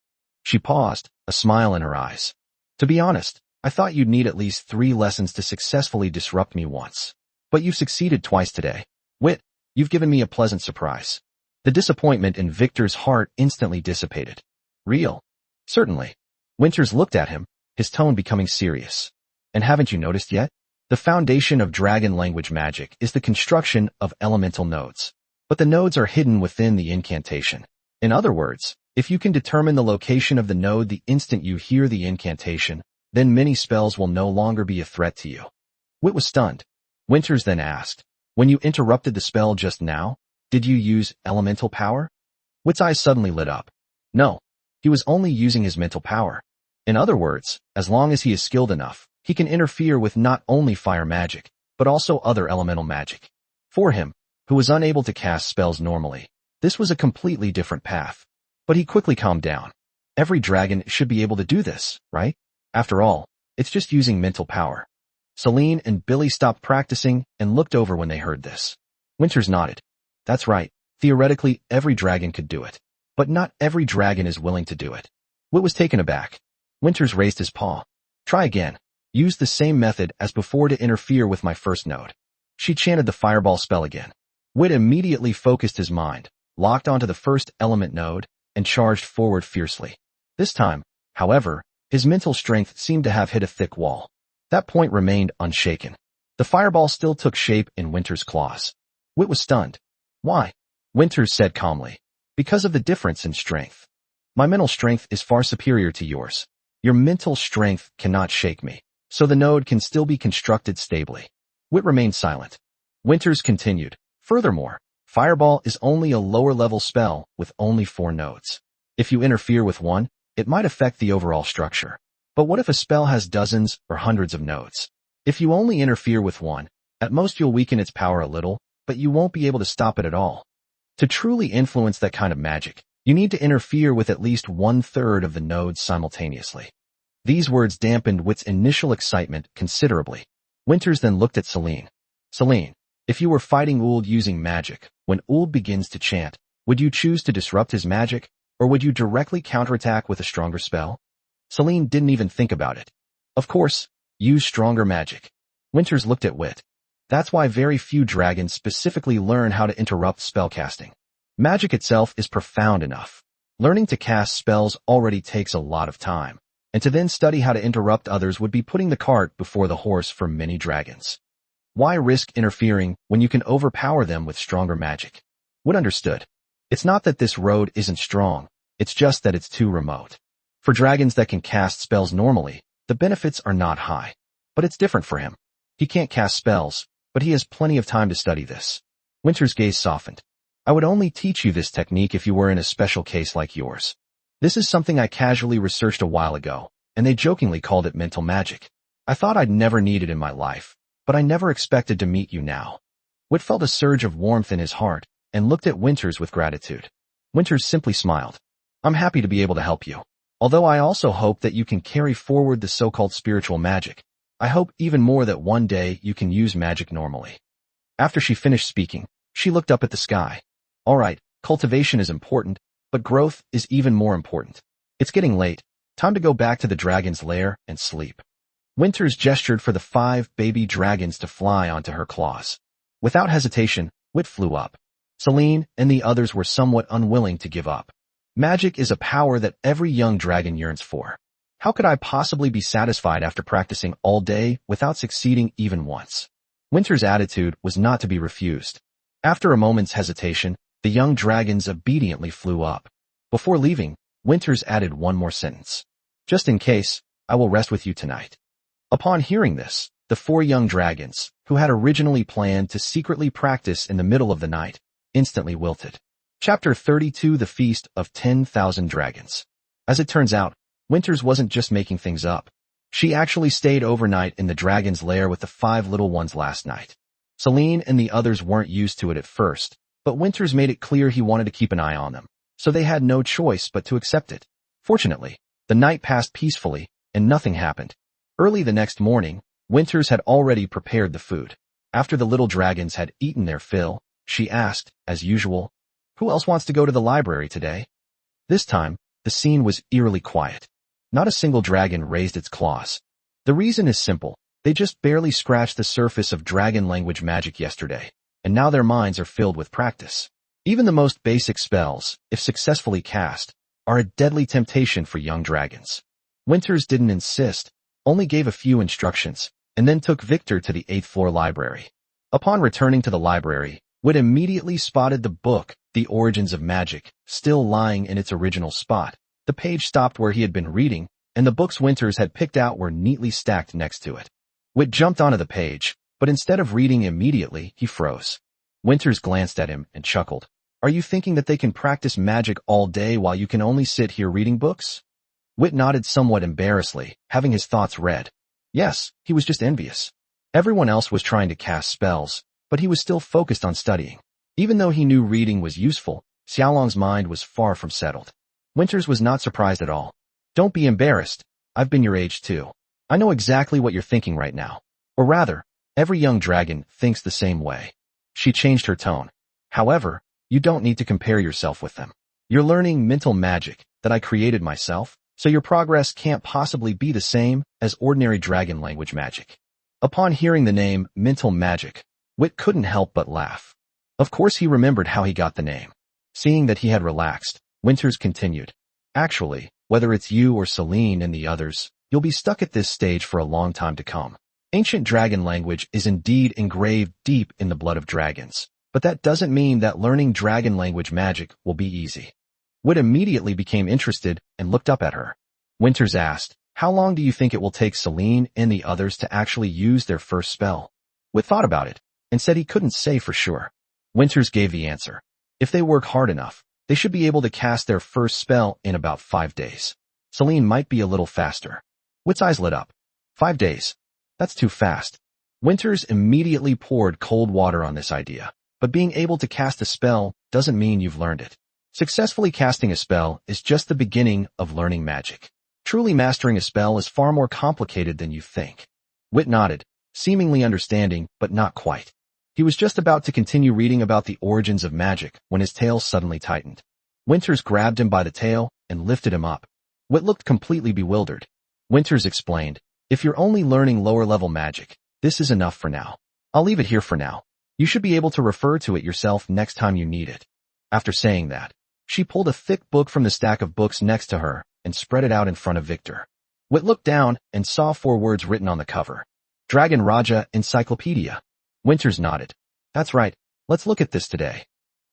She paused, a smile in her eyes. To be honest, I thought you'd need at least 3 lessons to successfully disrupt me once. But you've succeeded twice today. Wit, you've given me a pleasant surprise. The disappointment in Victor's heart instantly dissipated. Real? Certainly. Winters looked at him, his tone becoming serious. And haven't you noticed yet? The foundation of dragon language magic is the construction of elemental nodes. But the nodes are hidden within the incantation. In other words, if you can determine the location of the node the instant you hear the incantation, then many spells will no longer be a threat to you. Wit was stunned. Winters then asked, when you interrupted the spell just now, did you use elemental power? Wit's eyes suddenly lit up. No, he was only using his mental power. In other words, as long as he is skilled enough, he can interfere with not only fire magic, but also other elemental magic. For him, who was unable to cast spells normally, this was a completely different path. But he quickly calmed down. Every dragon should be able to do this, right? After all, it's just using mental power. Celine and Billy stopped practicing and looked over when they heard this. Winters nodded. That's right, theoretically every dragon could do it. But not every dragon is willing to do it. Wit was taken aback. Winters raised his paw. Try again. Use the same method as before to interfere with my first node. She chanted the fireball spell again. Wit immediately focused his mind, locked onto the first element node, and charged forward fiercely. This time, however, his mental strength seemed to have hit a thick wall. That point remained unshaken. The fireball still took shape in Winters' claws. Wit was stunned. Why? Winters said calmly. Because of the difference in strength. My mental strength is far superior to yours. Your mental strength cannot shake me, so the node can still be constructed stably. Wit remained silent. Winters continued. Furthermore, Fireball is only a lower-level spell with only 4 nodes. If you interfere with one, it might affect the overall structure. But what if a spell has dozens or hundreds of nodes? If you only interfere with one, at most you'll weaken its power a little, but you won't be able to stop it at all. To truly influence that kind of magic, you need to interfere with at least 1/3 of the nodes simultaneously. These words dampened Wit's initial excitement considerably. Winters then looked at Celine. Celine, If you were fighting Uld using magic, when Uld begins to chant, would you choose to disrupt his magic, or would you directly counterattack with a stronger spell? Celine didn't even think about it. Of course, use stronger magic. Winters looked at Wit. That's why very few dragons specifically learn how to interrupt spellcasting. Magic itself is profound enough. Learning to cast spells already takes a lot of time, and to then study how to interrupt others would be putting the cart before the horse for many dragons. Why risk interfering when you can overpower them with stronger magic? Wit understood. It's not that this road isn't strong, it's just that it's too remote. For dragons that can cast spells normally, the benefits are not high. But it's different for him. He can't cast spells, but he has plenty of time to study this. Winter's gaze softened. I would only teach you this technique if you were in a special case like yours. This is something I casually researched a while ago, and they jokingly called it mental magic. I thought I'd never need it in my life, but I never expected to meet you now. Wit felt a surge of warmth in his heart, and looked at Winters with gratitude. Winters simply smiled. I'm happy to be able to help you. Although I also hope that you can carry forward the so-called spiritual magic. I hope even more that one day you can use magic normally. After she finished speaking, she looked up at the sky. All right, cultivation is important, but growth is even more important. It's getting late. Time to go back to the dragon's lair and sleep. Winters gestured for the 5 baby dragons to fly onto her claws. Without hesitation, Wit flew up. Celine and the others were somewhat unwilling to give up. Magic is a power that every young dragon yearns for. How could I possibly be satisfied after practicing all day without succeeding even once? Winter's attitude was not to be refused. After a moment's hesitation, the young dragons obediently flew up. Before leaving, Winters added one more sentence. Just in case, I will rest with you tonight. Upon hearing this, the 4 young dragons, who had originally planned to secretly practice in the middle of the night, instantly wilted. Chapter 32: The Feast of 10,000 Dragons. As it turns out, Winters wasn't just making things up. She actually stayed overnight in the dragon's lair with the 5 little ones last night. Celine and the others weren't used to it at first, but Winters made it clear he wanted to keep an eye on them, so they had no choice but to accept it. Fortunately, the night passed peacefully, and nothing happened. Early the next morning, Winters had already prepared the food. After the little dragons had eaten their fill, she asked, as usual, "Who else wants to go to the library today?" This time, the scene was eerily quiet. Not a single dragon raised its claws. The reason is simple. They just barely scratched the surface of dragon language magic yesterday, and now their minds are filled with practice. Even the most basic spells, if successfully cast, are a deadly temptation for young dragons. Winters didn't insist, only gave a few instructions, and then took Vittor to the 8th floor library. Upon returning to the library, Wit immediately spotted the book, The Origins of Magic, still lying in its original spot. The page stopped where he had been reading, and the books Winters had picked out were neatly stacked next to it. Wit jumped onto the page, but instead of reading immediately, he froze. Winters glanced at him and chuckled. Are you thinking that they can practice magic all day while you can only sit here reading books? Wit nodded somewhat embarrassedly, having his thoughts read. Yes, he was just envious. Everyone else was trying to cast spells, but he was still focused on studying. Even though he knew reading was useful, Xiaolong's mind was far from settled. Winters was not surprised at all. Don't be embarrassed. I've been your age too. I know exactly what you're thinking right now. Or rather, every young dragon thinks the same way. She changed her tone. However, you don't need to compare yourself with them. You're learning mental magic that I created myself, so your progress can't possibly be the same as ordinary dragon language magic. Upon hearing the name mental magic, Wit couldn't help but laugh. Of course he remembered how he got the name. Seeing that he had relaxed, Winters continued. Actually, whether it's you or Celine and the others, you'll be stuck at this stage for a long time to come. Ancient dragon language is indeed engraved deep in the blood of dragons, but that doesn't mean that learning dragon language magic will be easy. Wit immediately became interested and looked up at her. Winters asked, how long do you think it will take Celine and the others to actually use their first spell? Wit thought about it and said he couldn't say for sure. Winters gave the answer. If they work hard enough, they should be able to cast their first spell in about 5 days. Celine might be a little faster. Wit's eyes lit up. 5 days. That's too fast. Winters immediately poured cold water on this idea, but being able to cast a spell doesn't mean you've learned it. Successfully casting a spell is just the beginning of learning magic. Truly mastering a spell is far more complicated than you think. Wit nodded, seemingly understanding, but not quite. He was just about to continue reading about the origins of magic when his tail suddenly tightened. Winters grabbed him by the tail and lifted him up. Whit looked completely bewildered. Winters explained, "If you're only learning lower-level magic, this is enough for now. I'll leave it here for now. You should be able to refer to it yourself next time you need it." After saying that, she pulled a thick book from the stack of books next to her and spread it out in front of Vittor. Whit looked down and saw 4 words written on the cover. Dragon Raja Encyclopedia. Winters nodded. "That's right. Let's look at this today."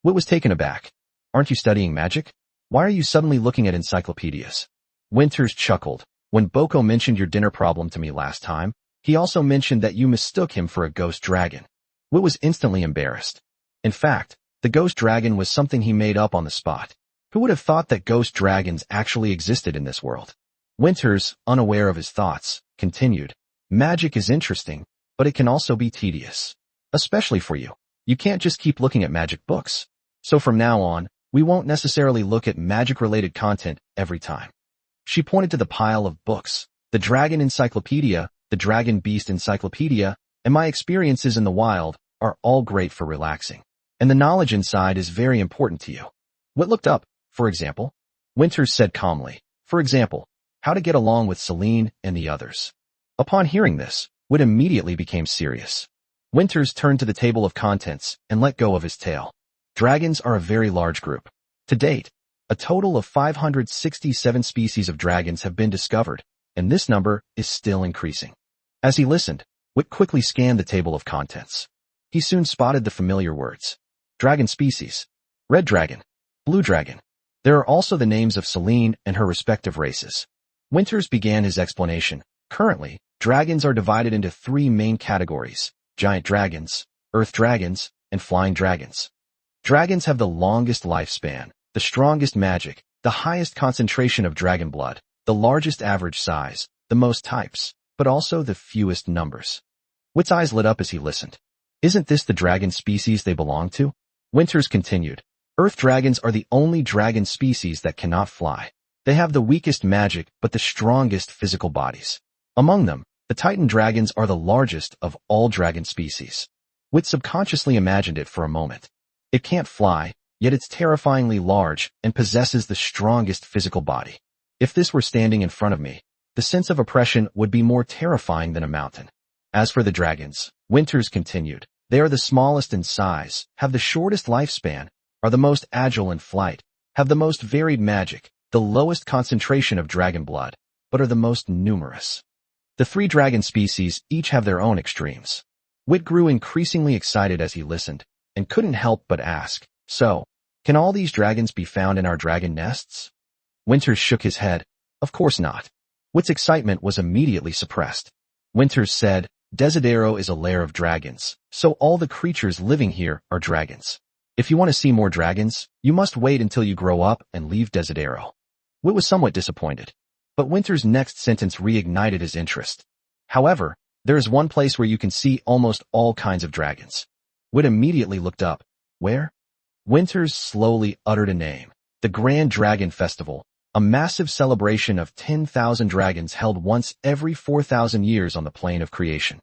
Whit was taken aback. "Aren't you studying magic? Why are you suddenly looking at encyclopedias?" Winters chuckled. "When Boko mentioned your dinner problem to me last time, he also mentioned that you mistook him for a ghost dragon." Whit was instantly embarrassed. In fact, the ghost dragon was something he made up on the spot. Who would have thought that ghost dragons actually existed in this world? Winters, unaware of his thoughts, continued, "Magic is interesting, but it can also be tedious. Especially for you. You can't just keep looking at magic books. So from now on, we won't necessarily look at magic-related content every time." She pointed to the pile of books, the Dragon Encyclopedia, the Dragon Beast Encyclopedia, and my experiences in the wild are all great for relaxing. And the knowledge inside is very important to you. What looked up, for example? Winters said calmly, "For example, how to get along with Celine and the others." Upon hearing this, Whit immediately became serious. Winters turned to the table of contents and let go of his tail. Dragons are a very large group. To date, a total of 567 species of dragons have been discovered, and this number is still increasing. As he listened, Whit quickly scanned the table of contents. He soon spotted the familiar words. Dragon species. Red dragon. Blue dragon. There are also the names of Celine and her respective races. Winters began his explanation. Currently, dragons are divided into 3 main categories: giant dragons, earth dragons, and flying dragons. Dragons have the longest lifespan, the strongest magic, the highest concentration of dragon blood, the largest average size, the most types, but also the fewest numbers. Whit's eyes lit up as he listened. Isn't this the dragon species they belong to? Winters continued. Earth dragons are the only dragon species that cannot fly. They have the weakest magic but the strongest physical bodies. Among them, the Titan dragons are the largest of all dragon species. Whit subconsciously imagined it for a moment. It can't fly, yet it's terrifyingly large and possesses the strongest physical body. If this were standing in front of me, the sense of oppression would be more terrifying than a mountain. As for the dragons, Winters continued, they are the smallest in size, have the shortest lifespan, are the most agile in flight, have the most varied magic, the lowest concentration of dragon blood, but are the most numerous. The 3 dragon species each have their own extremes. Whit grew increasingly excited as he listened, and couldn't help but ask, so, can all these dragons be found in our dragon nests? Winters shook his head. Of course not. Whit's excitement was immediately suppressed. Winters said, Desidero is a lair of dragons, so all the creatures living here are dragons. If you want to see more dragons, you must wait until you grow up and leave Desidero. Whit was somewhat disappointed, but Winters' next sentence reignited his interest. However, there is one place where you can see almost all kinds of dragons. Whit immediately looked up. Where? Winters slowly uttered a name. The Grand Dragon Festival, a massive celebration of 10,000 dragons held once every 4,000 years on the plane of creation.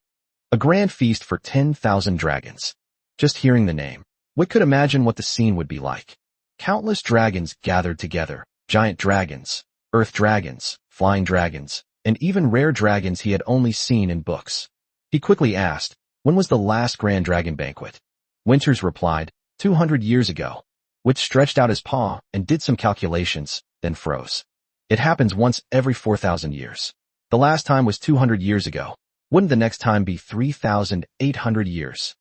A grand feast for 10,000 dragons. Just hearing the name, Whit could imagine what the scene would be like. Countless dragons gathered together, giant dragons, earth dragons, flying dragons, and even rare dragons he had only seen in books. He quickly asked, when was the last Grand Dragon Banquet? Winters replied, 200 years ago. Whit stretched out his paw and did some calculations, then froze. It happens once every 4,000 years. The last time was 200 years ago. Wouldn't the next time be 3,800 years?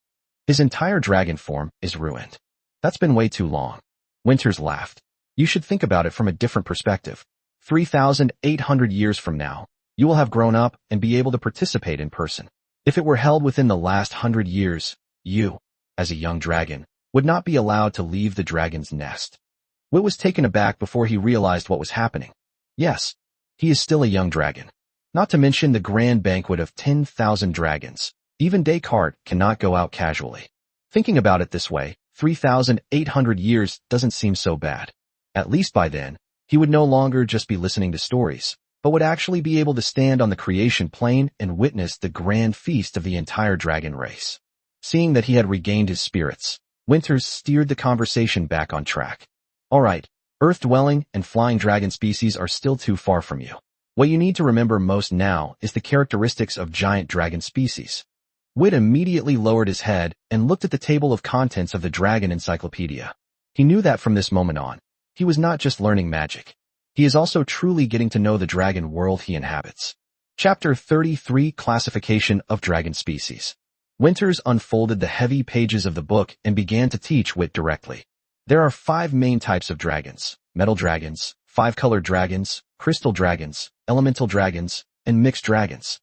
His entire dragon form is ruined. That's been way too long. Winters laughed. You should think about it from a different perspective. 3,800 years from now, you will have grown up and be able to participate in person. If it were held within the last 100 years, you, as a young dragon, would not be allowed to leave the dragon's nest. Whit was taken aback before he realized what was happening. Yes, he is still a young dragon. Not to mention the grand banquet of 10,000 dragons. Even Descartes cannot go out casually. Thinking about it this way, 3,800 years doesn't seem so bad. At least by then, he would no longer just be listening to stories, but would actually be able to stand on the creation plane and witness the grand feast of the entire dragon race. Seeing that he had regained his spirits, Winters steered the conversation back on track. All right, earth-dwelling and flying dragon species are still too far from you. What you need to remember most now is the characteristics of giant dragon species. Wit immediately lowered his head and looked at the table of contents of the Dragon Encyclopedia. He knew that from this moment on, he was not just learning magic. He is also truly getting to know the dragon world he inhabits. Chapter 33, Classification of Dragon Species. Winters unfolded the heavy pages of the book and began to teach Wit directly. There are 5 main types of dragons: metal dragons, 5-colored dragons, crystal dragons, elemental dragons, and mixed dragons.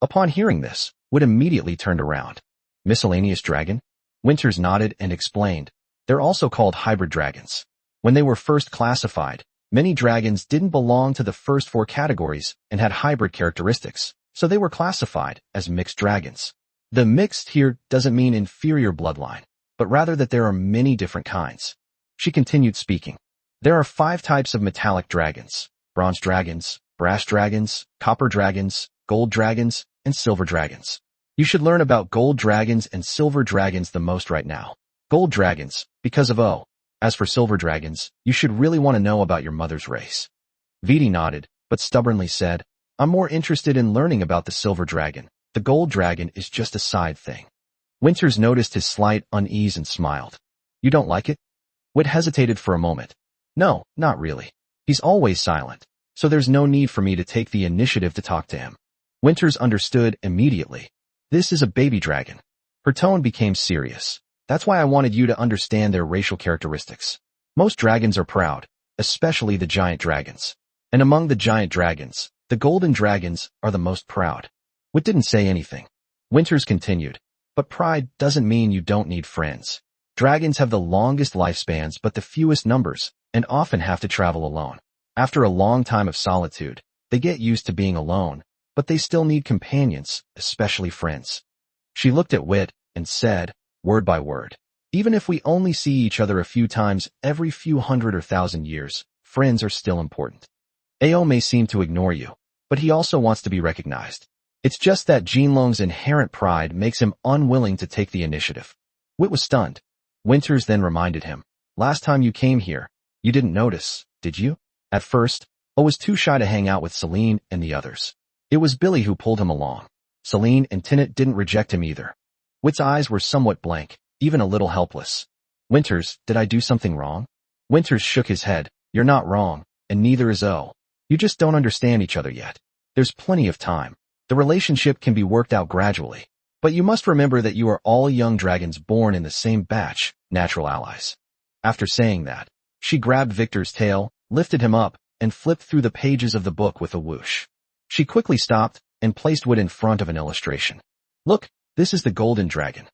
Upon hearing this, Wit immediately turned around. Miscellaneous dragon? Winters nodded and explained. They're also called hybrid dragons. When they were first classified, many dragons didn't belong to the first 4 categories and had hybrid characteristics, so they were classified as mixed dragons. The mixed here doesn't mean inferior bloodline, but rather that there are many different kinds. She continued speaking. There are 5 types of metallic dragons: bronze dragons, brass dragons, copper dragons, gold dragons, and silver dragons. You should learn about gold dragons and silver dragons the most right now. Gold dragons, because of O. As for silver dragons, you should really want to know about your mother's race. Vittor nodded, but stubbornly said, I'm more interested in learning about the silver dragon. The gold dragon is just a side thing. Winters noticed his slight unease and smiled. You don't like it? Wit hesitated for a moment. No, not really. He's always silent, so there's no need for me to take the initiative to talk to him. Winters understood immediately. This is a baby dragon. Her tone became serious. That's why I wanted you to understand their racial characteristics. Most dragons are proud, especially the giant dragons. And among the giant dragons, the golden dragons are the most proud. Wit didn't say anything. Winters continued. But pride doesn't mean you don't need friends. Dragons have the longest lifespans but the fewest numbers, and often have to travel alone. After a long time of solitude, they get used to being alone, but they still need companions, especially friends. She looked at Wit and said, word by word, even if we only see each other a few times every few hundred or thousand years, friends are still important. Ao may seem to ignore you, but he also wants to be recognized. It's just that Jinlong's inherent pride makes him unwilling to take the initiative. Wit was stunned. Winters then reminded him, last time you came here, you didn't notice, did you? At first, O was too shy to hang out with Celine and the others. It was Billy who pulled him along. Celine and Tinnet didn't reject him either. Wit's eyes were somewhat blank, even a little helpless. Winters, did I do something wrong? Winters shook his head. You're not wrong, and neither is O. You just don't understand each other yet. There's plenty of time. The relationship can be worked out gradually. But you must remember that you are all young dragons born in the same batch, natural allies. After saying that, she grabbed Victor's tail, lifted him up, and flipped through the pages of the book with a whoosh. She quickly stopped and placed Wit in front of an illustration. Look, this is the golden dragon.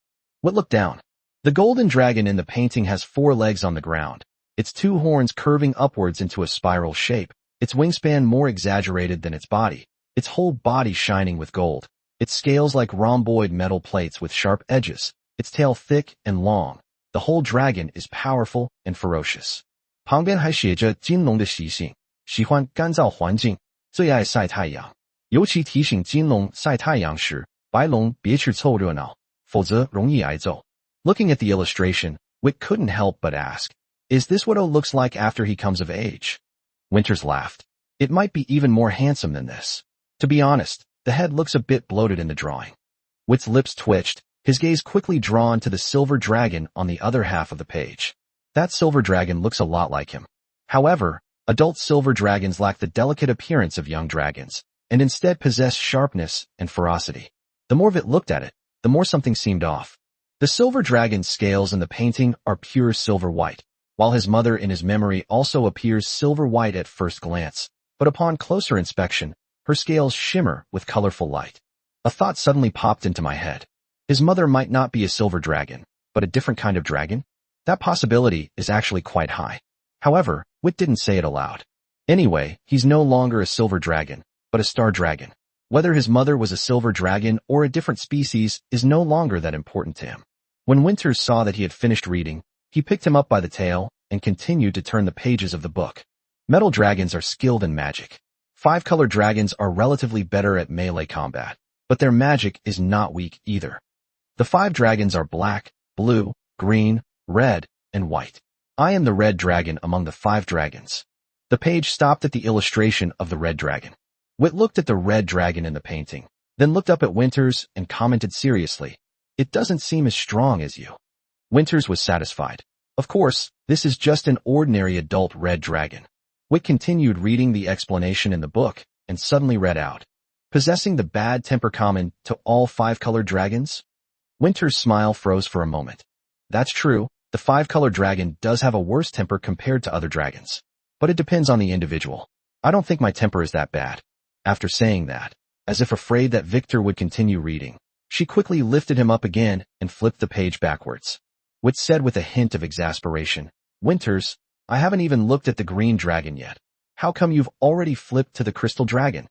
Wit looked down. The golden dragon in the painting has 4 legs on the ground, its 2 horns curving upwards into a spiral shape, its wingspan more exaggerated than its body, its whole body shining with gold, its scales like rhomboid metal plates with sharp edges, its tail thick and long. The whole dragon is powerful and ferocious. 旁边还写着金龙的习性，喜欢干燥环境，最爱晒太阳。尤其提醒金龙晒太阳时，白龙别去凑热闹，否则容易挨揍。Looking at the illustration, Wit couldn't help but ask, is this what O looks like after he comes of age? Winters laughed. It might be even more handsome than this. To be honest, the head looks a bit bloated in the drawing. Wit's lips twitched, his gaze quickly drawn to the silver dragon on the other half of the page. That silver dragon looks a lot like him. However, adult silver dragons lack the delicate appearance of young dragons, and instead possess sharpness and ferocity. The more Wit looked at it, the more something seemed off. The silver dragon's scales in the painting are pure silver white, while his mother in his memory also appears silver white at first glance, but upon closer inspection, her scales shimmer with colorful light. A thought suddenly popped into my head. His mother might not be a silver dragon, but a different kind of dragon? That possibility is actually quite high. However, Wit didn't say it aloud. Anyway, he's no longer a silver dragon, but a star dragon. Whether his mother was a silver dragon or a different species is no longer that important to him. When Winters saw that he had finished reading, he picked him up by the tail and continued to turn the pages of the book. Metal dragons are skilled in magic. 5-color dragons are relatively better at melee combat, but their magic is not weak either. The 5 dragons are black, blue, green, red, and white. I am the red dragon among the 5 dragons. The page stopped at the illustration of the red dragon. Wit looked at the red dragon in the painting, then looked up at Winters and commented seriously, "It doesn't seem as strong as you." Winters was satisfied. Of course, this is just an ordinary adult red dragon. Wit continued reading the explanation in the book and suddenly read out, "Possessing the bad temper common to all 5-colored dragons?" Winter's smile froze for a moment. That's true, the 5-colored dragon does have a worse temper compared to other dragons. But it depends on the individual. I don't think my temper is that bad. After saying that, as if afraid that Victor would continue reading, she quickly lifted him up again and flipped the page backwards. Wit said with a hint of exasperation, "Winters, I haven't even looked at the green dragon yet. How come you've already flipped to the crystal dragon?"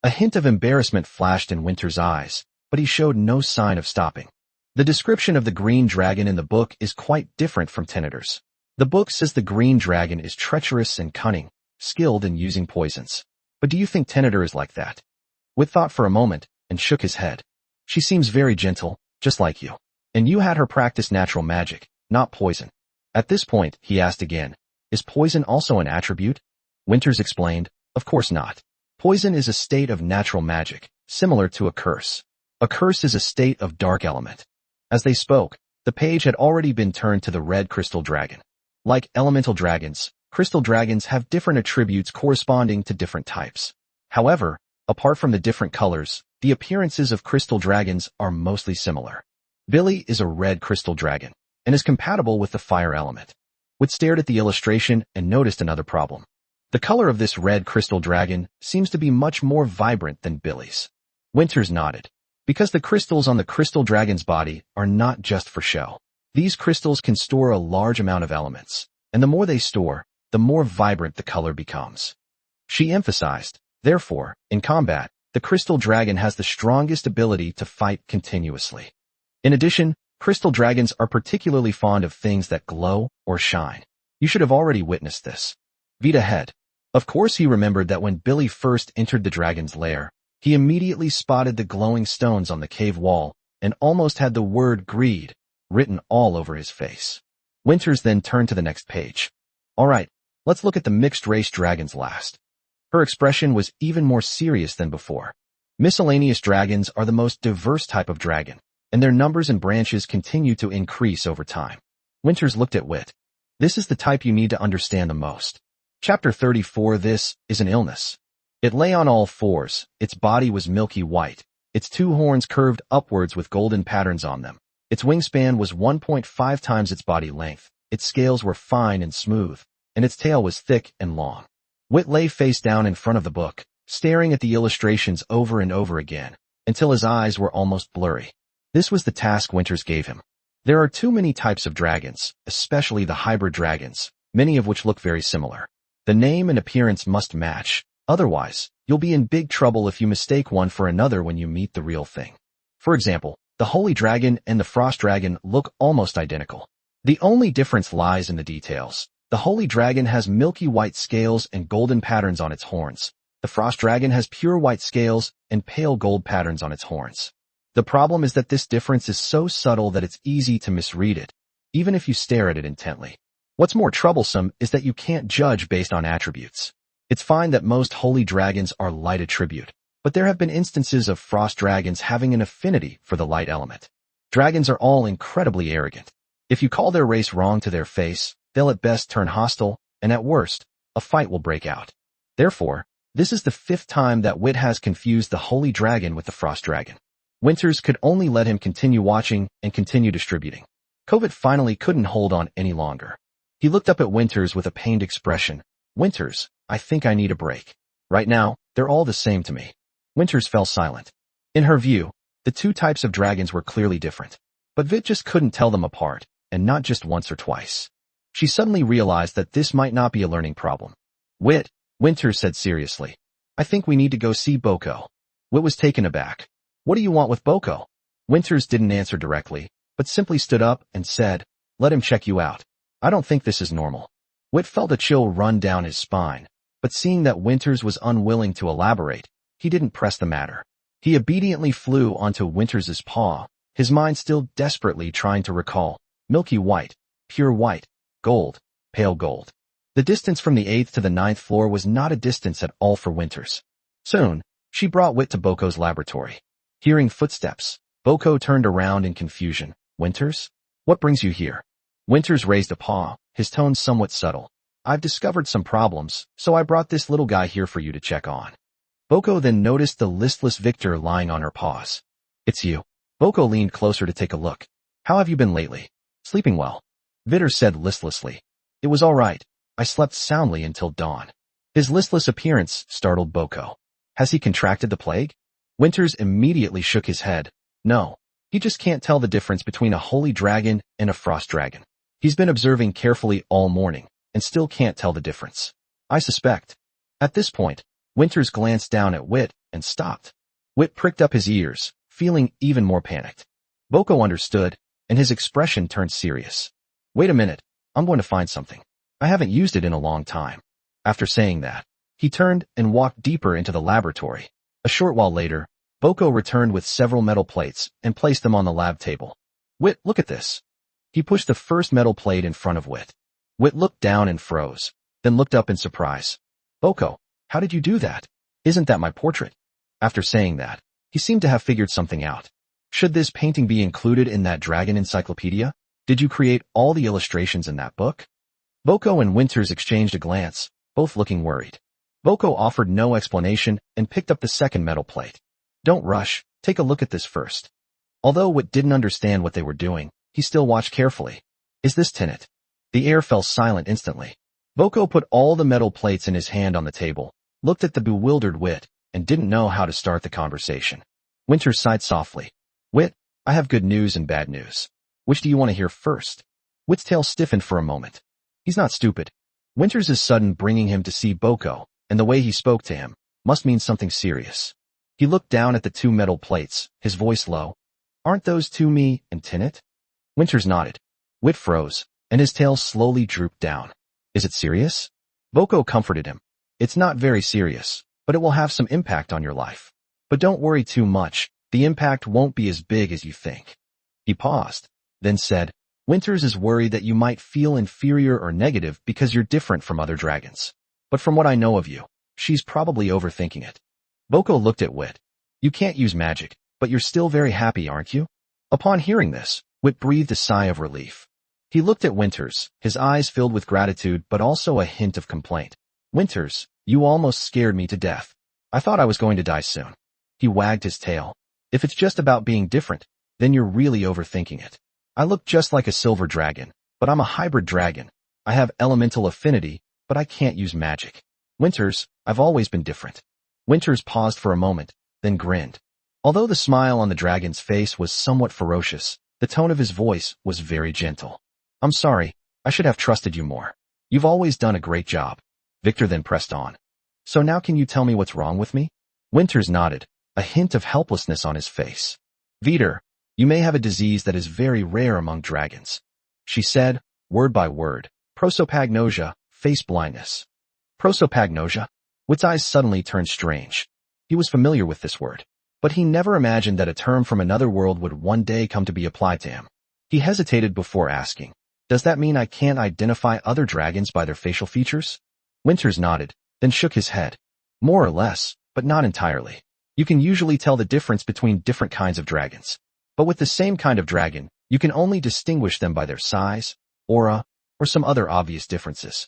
A hint of embarrassment flashed in Winter's eyes, but he showed no sign of stopping. The description of the green dragon in the book is quite different from Teneter's. The book says the green dragon is treacherous and cunning, skilled in using poisons. But do you think Teneter is like that? Wit thought for a moment and shook his head. She seems very gentle, just like you. And you had her practice natural magic, not poison. At this point, he asked again, "Is poison also an attribute?" Winters explained, "Of course not. Poison is a state of natural magic, similar to a curse. A curse is a state of dark element." As they spoke, the page had already been turned to the red crystal dragon. Like elemental dragons, crystal dragons have different attributes corresponding to different types. However, apart from the different colors, the appearances of crystal dragons are mostly similar. Billy is a red crystal dragon, and is compatible with the fire element. Wit stared at the illustration and noticed another problem. The color of this red crystal dragon seems to be much more vibrant than Billy's. Winters nodded. Because the crystals on the crystal dragon's body are not just for show. These crystals can store a large amount of elements, and the more they store, the more vibrant the color becomes. She emphasized, therefore, in combat, the crystal dragon has the strongest ability to fight continuously. In addition, crystal dragons are particularly fond of things that glow or shine. You should have already witnessed this. Vittor had. Of course he remembered that when Billy first entered the dragon's lair, he immediately spotted the glowing stones on the cave wall and almost had the word greed written all over his face. Winters then turned to the next page. All right, let's look at the mixed-race dragons last. Her expression was even more serious than before. Miscellaneous dragons are the most diverse type of dragon, and their numbers and branches continue to increase over time. Winters looked at Wit. This is the type you need to understand the most. Chapter 34. This is an illness. It lay on all fours, its body was milky white, its 2 horns curved upwards with golden patterns on them. Its wingspan was 1.5 times its body length, its scales were fine and smooth, and its tail was thick and long. Wit lay face down in front of the book, staring at the illustrations over and over again, until his eyes were almost blurry. This was the task Winters gave him. There are too many types of dragons, especially the hybrid dragons, many of which look very similar. The name and appearance must match, otherwise, you'll be in big trouble if you mistake one for another when you meet the real thing. For example, the Holy Dragon and the Frost Dragon look almost identical. The only difference lies in the details. The Holy Dragon has milky white scales and golden patterns on its horns. The Frost Dragon has pure white scales and pale gold patterns on its horns. The problem is that this difference is so subtle that it's easy to misread it, even if you stare at it intently. What's more troublesome is that you can't judge based on attributes. It's fine that most Holy Dragons are light attribute, but there have been instances of Frost Dragons having an affinity for the light element. Dragons are all incredibly arrogant. If you call their race wrong to their face, they'll at best turn hostile, and at worst, a fight will break out. Therefore, this is the 5th time that Wit has confused the Holy Dragon with the Frost Dragon. Winters could only let him continue watching and continue distributing. Kovit finally couldn't hold on any longer. He looked up at Winters with a pained expression. Winters, I think I need a break. Right now, they're all the same to me. Winters fell silent. In her view, the 2 types of dragons were clearly different. But Vit just couldn't tell them apart, and not just once or twice. She suddenly realized that this might not be a learning problem. Wit, Winters said seriously. I think we need to go see Boko. Wit was taken aback. What do you want with Boko? Winters didn't answer directly, but simply stood up and said, let him check you out. I don't think this is normal. Wit felt a chill run down his spine, but seeing that Winters was unwilling to elaborate, he didn't press the matter. He obediently flew onto Winters's paw, his mind still desperately trying to recall. Milky white, pure white, gold, pale gold. The distance from the 8th to the 9th floor was not a distance at all for Winters. Soon, she brought Wit to Boko's laboratory. Hearing footsteps, Boko turned around in confusion. Winters? What brings you here? Winters raised a paw, his tone somewhat subtle. I've discovered some problems, so I brought this little guy here for you to check on. Boko then noticed the listless Vittor lying on her paws. It's you. Boko leaned closer to take a look. How have you been lately? Sleeping well. Vittor said listlessly. It was all right. I slept soundly until dawn. His listless appearance startled Boko. Has he contracted the plague? Winters immediately shook his head. No. He just can't tell the difference between a holy dragon and a frost dragon. He's been observing carefully all morning, and still can't tell the difference. I suspect. At this point, Winters glanced down at Wit and stopped. Wit pricked up his ears, feeling even more panicked. Boko understood, and his expression turned serious. Wait a minute, I'm going to find something. I haven't used it in a long time. After saying that, he turned and walked deeper into the laboratory. A short while later, Boko returned with several metal plates and placed them on the lab table. Wit, look at this. He pushed the first metal plate in front of Wit. Wit looked down and froze, then looked up in surprise. Boko, how did you do that? Isn't that my portrait? After saying that, he seemed to have figured something out. Should this painting be included in that dragon encyclopedia? Did you create all the illustrations in that book? Boko and Winters exchanged a glance, both looking worried. Boko offered no explanation and picked up the second metal plate. Don't rush, take a look at this first. Although Wit didn't understand what they were doing, he still watched carefully. Is this tinnet? The air fell silent instantly. Boko put all the metal plates in his hand on the table, looked at the bewildered Wit, and didn't know how to start the conversation. Winters sighed softly. Wit, I have good news and bad news. Which do you want to hear first? Wit's tail stiffened for a moment. He's not stupid. Winters' sudden bringing him to see Boko, and the way he spoke to him, must mean something serious. He looked down at the two metal plates, his voice low. Aren't those two me and Tinnet? Winters nodded. Wit froze, and his tail slowly drooped down. Is it serious? Boko comforted him. It's not very serious, but it will have some impact on your life. But don't worry too much, the impact won't be as big as you think. He paused, then said, Winters is worried that you might feel inferior or negative because you're different from other dragons. But from what I know of you, she's probably overthinking it. Boko looked at Wit. You can't use magic, but you're still very happy, aren't you? Upon hearing this, Wit breathed a sigh of relief. He looked at Winters, his eyes filled with gratitude but also a hint of complaint. Winters, you almost scared me to death. I thought I was going to die soon. He wagged his tail. If it's just about being different, then you're really overthinking it. I look just like a silver dragon, but I'm a hybrid dragon. I have elemental affinity, but I can't use magic. Winters, I've always been different. Winters paused for a moment, then grinned. Although the smile on the dragon's face was somewhat ferocious, the tone of his voice was very gentle. I'm sorry, I should have trusted you more. You've always done a great job. Vittor then pressed on. So now can you tell me what's wrong with me? Winters nodded, a hint of helplessness on his face. Vittor, you may have a disease that is very rare among dragons. She said, word by word, prosopagnosia, face blindness. Prosopagnosia? Wit's eyes suddenly turned strange. He was familiar with this word, but he never imagined that a term from another world would one day come to be applied to him. He hesitated before asking, does that mean I can't identify other dragons by their facial features? Winters nodded, then shook his head. More or less, but not entirely. You can usually tell the difference between different kinds of dragons. But with the same kind of dragon, you can only distinguish them by their size, aura, or some other obvious differences.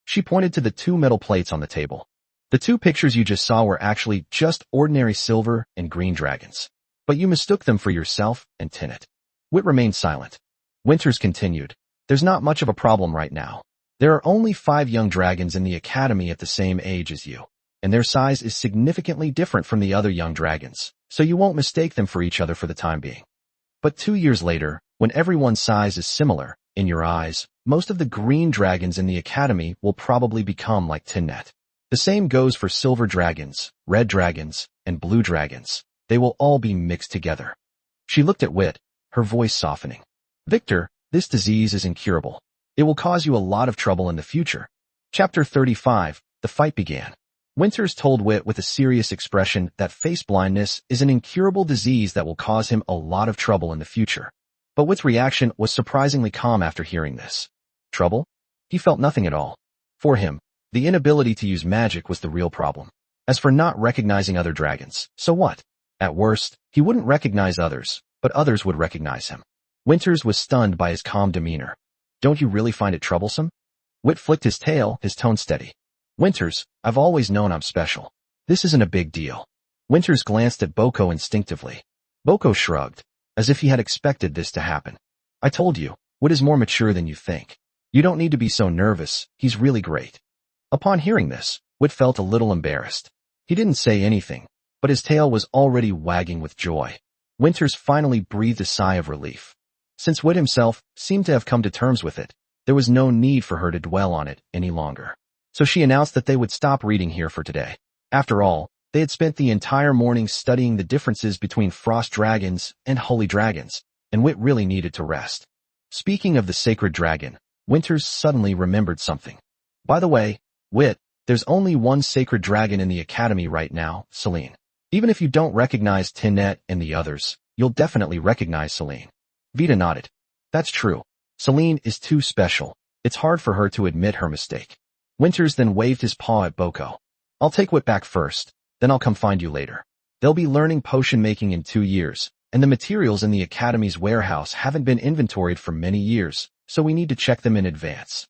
She pointed to the two metal plates on the table. The two pictures you just saw were actually just ordinary silver and green dragons. But you mistook them for yourself and Tinnet. Wit remained silent. Winters continued. There's not much of a problem right now. There are only 5 young dragons in the academy at the same age as you, and their size is significantly different from the other young dragons, so you won't mistake them for each other for the time being. But 2 years later, when everyone's size is similar, in your eyes, most of the green dragons in the academy will probably become like Tinnet. The same goes for silver dragons, red dragons, and blue dragons. They will all be mixed together. She looked at Wit, her voice softening. Vittor, this disease is incurable. It will cause you a lot of trouble in the future. Chapter 35, The fight began. Winters told Wit with a serious expression that face blindness is an incurable disease that will cause him a lot of trouble in the future. But Wit's reaction was surprisingly calm after hearing this. Trouble? He felt nothing at all. For him, the inability to use magic was the real problem. As for not recognizing other dragons, so what? At worst, he wouldn't recognize others, but others would recognize him. Winters was stunned by his calm demeanor. Don't you really find it troublesome? Wit flicked his tail, his tone steady. Winters, I've always known I'm special. This isn't a big deal. Winters glanced at Boko instinctively. Boko shrugged, as if he had expected this to happen. I told you, Wit is more mature than you think. You don't need to be so nervous, he's really great. Upon hearing this, Wit felt a little embarrassed. He didn't say anything, but his tail was already wagging with joy. Winters finally breathed a sigh of relief. Since Wit himself seemed to have come to terms with it, there was no need for her to dwell on it any longer. So she announced that they would stop reading here for today. After all, they had spent the entire morning studying the differences between frost dragons and holy dragons, and Wit really needed to rest. Speaking of the sacred dragon, Winters suddenly remembered something. By the way, Wit, there's only one sacred dragon in the academy right now, Celine. Even if you don't recognize Tinette and the others, you'll definitely recognize Celine. Vittor nodded. That's true. Celine is too special. It's hard for her to admit her mistake. Winters then waved his paw at Boko. I'll take Wit back first, then I'll come find you later. They'll be learning potion making in 2 years, and the materials in the academy's warehouse haven't been inventoried for many years, so we need to check them in advance.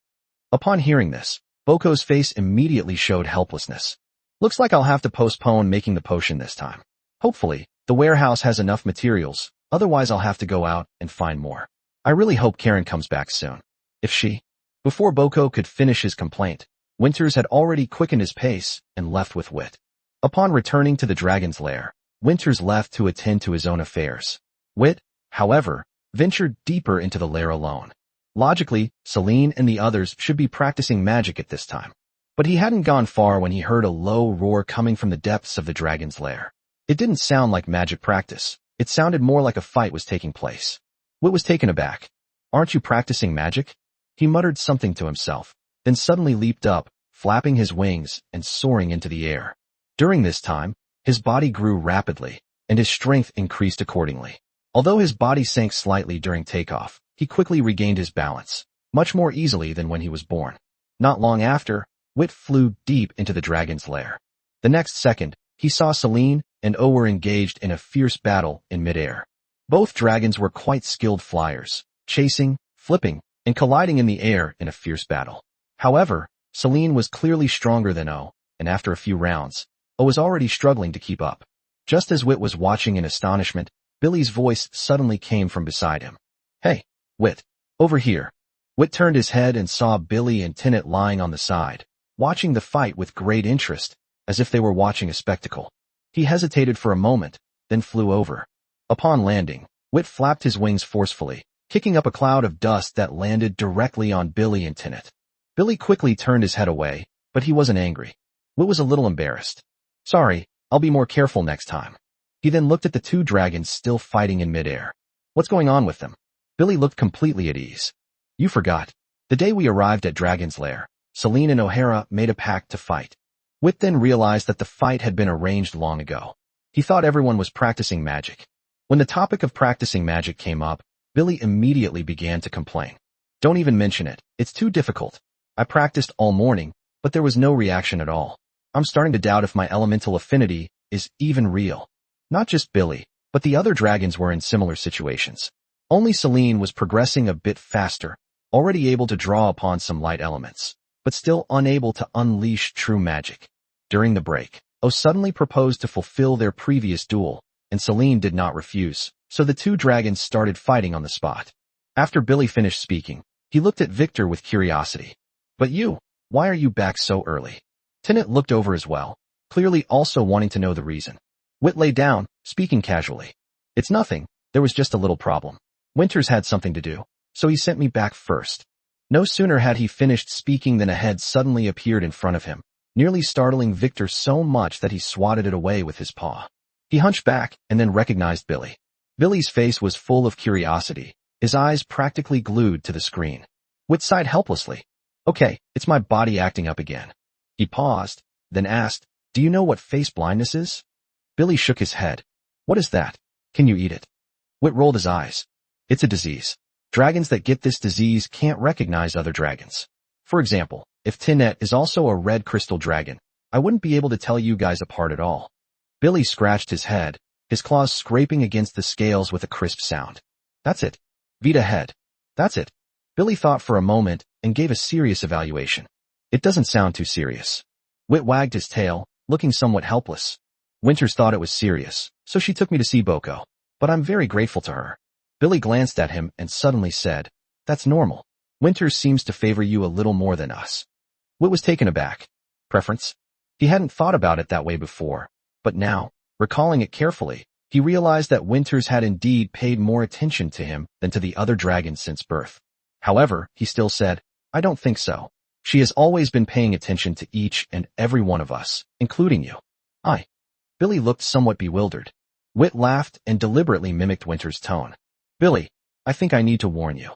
Upon hearing this, Boko's face immediately showed helplessness. Looks like I'll have to postpone making the potion this time. Hopefully, the warehouse has enough materials, otherwise I'll have to go out and find more. I really hope Karen comes back soon. If she... Before Boko could finish his complaint, Winters had already quickened his pace and left with Wit. Upon returning to the dragon's lair, Winters left to attend to his own affairs. Wit, however, ventured deeper into the lair alone. Logically, Celine and the others should be practicing magic at this time. But he hadn't gone far when he heard a low roar coming from the depths of the dragon's lair. It didn't sound like magic practice. It sounded more like a fight was taking place. Wit was taken aback. Aren't you practicing magic? He muttered something to himself, then suddenly leaped up, flapping his wings and soaring into the air. During this time, his body grew rapidly, and his strength increased accordingly. Although his body sank slightly during takeoff, he quickly regained his balance, much more easily than when he was born. Not long after, Wit flew deep into the dragon's lair. The next second, he saw Celine and O were engaged in a fierce battle in midair. Both dragons were quite skilled flyers, chasing, flipping, and colliding in the air in a fierce battle. However, Celine was clearly stronger than O, and after a few rounds, O was already struggling to keep up. Just as Wit was watching in astonishment, Billy's voice suddenly came from beside him. Hey, Wit, over here. Wit turned his head and saw Billy and Tinette lying on the side, watching the fight with great interest, as if they were watching a spectacle. He hesitated for a moment, then flew over. Upon landing, Wit flapped his wings forcefully, kicking up a cloud of dust that landed directly on Billy and Tinette. Billy quickly turned his head away, but he wasn't angry. Wit was a little embarrassed. Sorry, I'll be more careful next time. He then looked at the two dragons still fighting in midair. What's going on with them? Billy looked completely at ease. You forgot. The day we arrived at Dragon's Lair, Celine and O'Hara made a pact to fight. Wit then realized that the fight had been arranged long ago. He thought everyone was practicing magic. When the topic of practicing magic came up, Billy immediately began to complain. Don't even mention it. It's too difficult. I practiced all morning, but there was no reaction at all. I'm starting to doubt if my elemental affinity is even real. Not just Billy, but the other dragons were in similar situations. Only Celine was progressing a bit faster, already able to draw upon some light elements, but still unable to unleash true magic. During the break, O suddenly proposed to fulfill their previous duel, and Celine did not refuse, so the two dragons started fighting on the spot. After Billy finished speaking, he looked at Vittor with curiosity. But you, why are you back so early? Tinette looked over as well, clearly also wanting to know the reason. Wit lay down, speaking casually. It's nothing, there was just a little problem. Winters had something to do, so he sent me back first. No sooner had he finished speaking than a head suddenly appeared in front of him, nearly startling Vittor so much that he swatted it away with his paw. He hunched back and then recognized Billy. Billy's face was full of curiosity, his eyes practically glued to the screen. Wit sighed helplessly. Okay, it's my body acting up again. He paused, then asked, Do you know what face blindness is? Billy shook his head. What is that? Can you eat it? Whit rolled his eyes. It's a disease. Dragons that get this disease can't recognize other dragons. For example, if Tinette is also a red crystal dragon, I wouldn't be able to tell you guys apart at all. Billy scratched his head, his claws scraping against the scales with a crisp sound. That's it. Vita head. That's it. Billy thought for a moment and gave a serious evaluation. It doesn't sound too serious. Whit wagged his tail, looking somewhat helpless. Winters thought it was serious, so she took me to see Boko. But I'm very grateful to her. Billy glanced at him and suddenly said, That's normal. Winters seems to favor you a little more than us. Whit was taken aback. Preference? He hadn't thought about it that way before, but now, recalling it carefully, he realized that Winters had indeed paid more attention to him than to the other dragons since birth. However, he still said, I don't think so. She has always been paying attention to each and every one of us, including you. Billy looked somewhat bewildered. Whit laughed and deliberately mimicked Winters' tone. Billy, I think I need to warn you.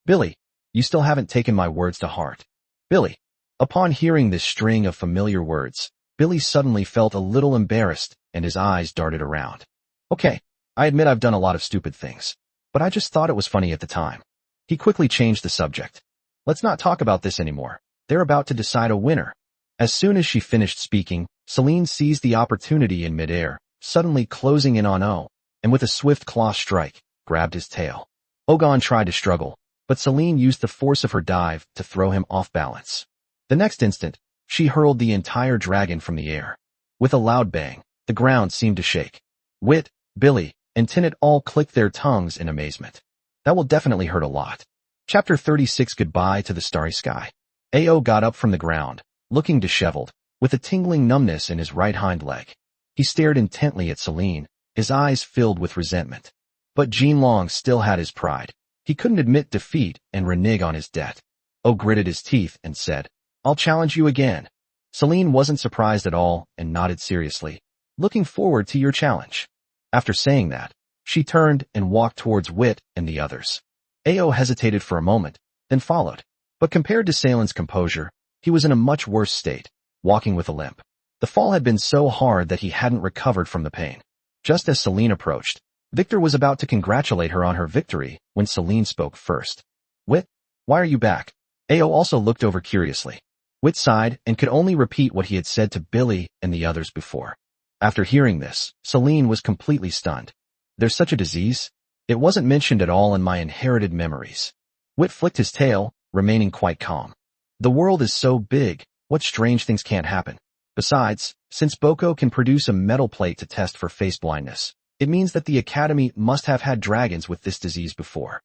Billy, you still haven't taken my words to heart. Billy. Upon hearing this string of familiar words, Billy suddenly felt a little embarrassed and his eyes darted around. Okay, I admit I've done a lot of stupid things, but I just thought it was funny at the time. He quickly changed the subject. Let's not talk about this anymore. They're about to decide a winner. As soon as she finished speaking, Celine seized the opportunity in midair, suddenly closing in on O, and with a swift claw strike, grabbed his tail. Ogon tried to struggle, but Celine used the force of her dive to throw him off balance. The next instant, she hurled the entire dragon from the air. With a loud bang, the ground seemed to shake. Whit, Billy, and Tinette all clicked their tongues in amazement. That will definitely hurt a lot. Chapter 36 Goodbye to the Starry Sky. Ao got up from the ground, looking disheveled, with a tingling numbness in his right hind leg. He stared intently at Celine, his eyes filled with resentment. But Jinlong still had his pride. He couldn't admit defeat and renege on his debt. O gritted his teeth and said, I'll challenge you again. Celine wasn't surprised at all and nodded seriously, looking forward to your challenge. After saying that, she turned and walked towards Whit and the others. Ao hesitated for a moment, then followed. But compared to Salen's composure, he was in a much worse state, walking with a limp. The fall had been so hard that he hadn't recovered from the pain. Just as Celine approached, Victor was about to congratulate her on her victory when Celine spoke first. Whit, why are you back? Ao also looked over curiously. Whit sighed and could only repeat what he had said to Billy and the others before. After hearing this, Celine was completely stunned. There's such a disease? It wasn't mentioned at all in my inherited memories. Whit flicked his tail, remaining quite calm. The world is so big, what strange things can't happen. Besides, since Boko can produce a metal plate to test for face blindness, it means that the Academy must have had dragons with this disease before.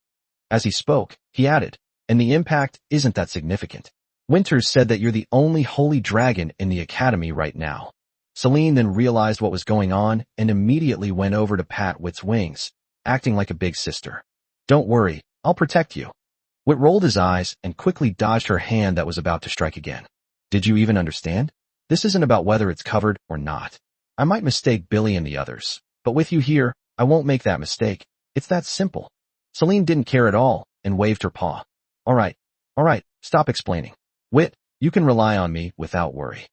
As he spoke, he added, and the impact isn't that significant. Winters said that you're the only holy dragon in the Academy right now. Celine then realized what was going on and immediately went over to pat Whit's wings, acting like a big sister. Don't worry, I'll protect you. Whit rolled his eyes and quickly dodged her hand that was about to strike again. Did you even understand? This isn't about whether it's covered or not. I might mistake Billy and the others, but with you here, I won't make that mistake. It's that simple. Celine didn't care at all and waved her paw. All right, stop explaining. Whit, you can rely on me without worry.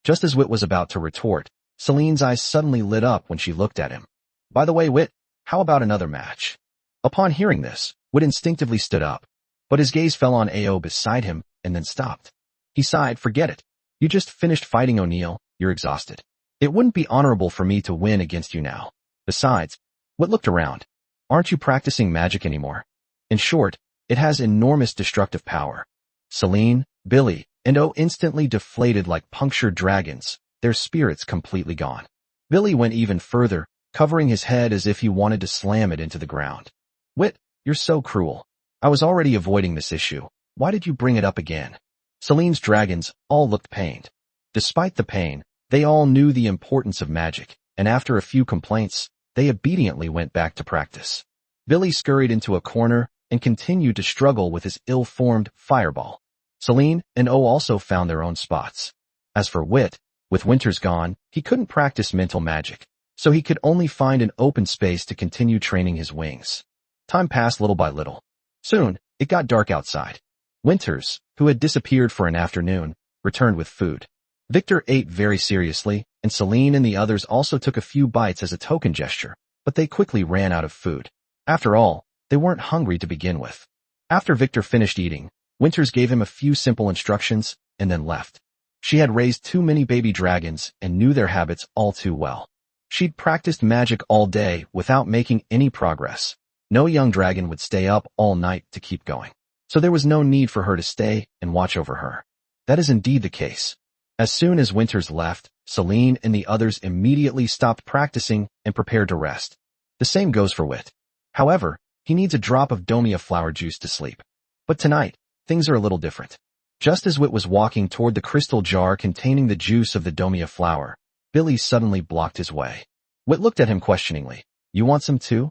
Just as Whit was about to retort, Celine's eyes suddenly lit up when she looked at him. By the way, Whit, how about another match? Upon hearing this, Whit instinctively stood up, but his gaze fell on Ao beside him and then stopped. He sighed, forget it. You just finished fighting O'Neill, you're exhausted. It wouldn't be honorable for me to win against you now. Besides, Whit looked around. Aren't you practicing magic anymore? In short, it has enormous destructive power. Celine, Billy, and O instantly deflated like punctured dragons, their spirits completely gone. Billy went even further, covering his head as if he wanted to slam it into the ground. Whit, you're so cruel. I was already avoiding this issue. Why did you bring it up again? Celine's dragons all looked pained. Despite the pain, they all knew the importance of magic, and after a few complaints, they obediently went back to practice. Billy scurried into a corner and continued to struggle with his ill-formed fireball. Celine and O also found their own spots. As for Whit, with Winters gone, he couldn't practice mental magic, so he could only find an open space to continue training his wings. Time passed little by little. Soon, it got dark outside. Winters, who had disappeared for an afternoon, returned with food. Victor ate very seriously, and Celine and the others also took a few bites as a token gesture, but they quickly ran out of food. After all, they weren't hungry to begin with. After Victor finished eating, Winters gave him a few simple instructions and then left. She had raised too many baby dragons and knew their habits all too well. She'd practiced magic all day without making any progress. No young dragon would stay up all night to keep going. So there was no need for her to stay and watch over her. That is indeed the case. As soon as Winters left, Celine and the others immediately stopped practicing and prepared to rest. The same goes for Wit. However, he needs a drop of domia flower juice to sleep. But tonight, things are a little different. Just as Wit was walking toward the crystal jar containing the juice of the domia flower, Billy suddenly blocked his way. Wit looked at him questioningly. You want some too?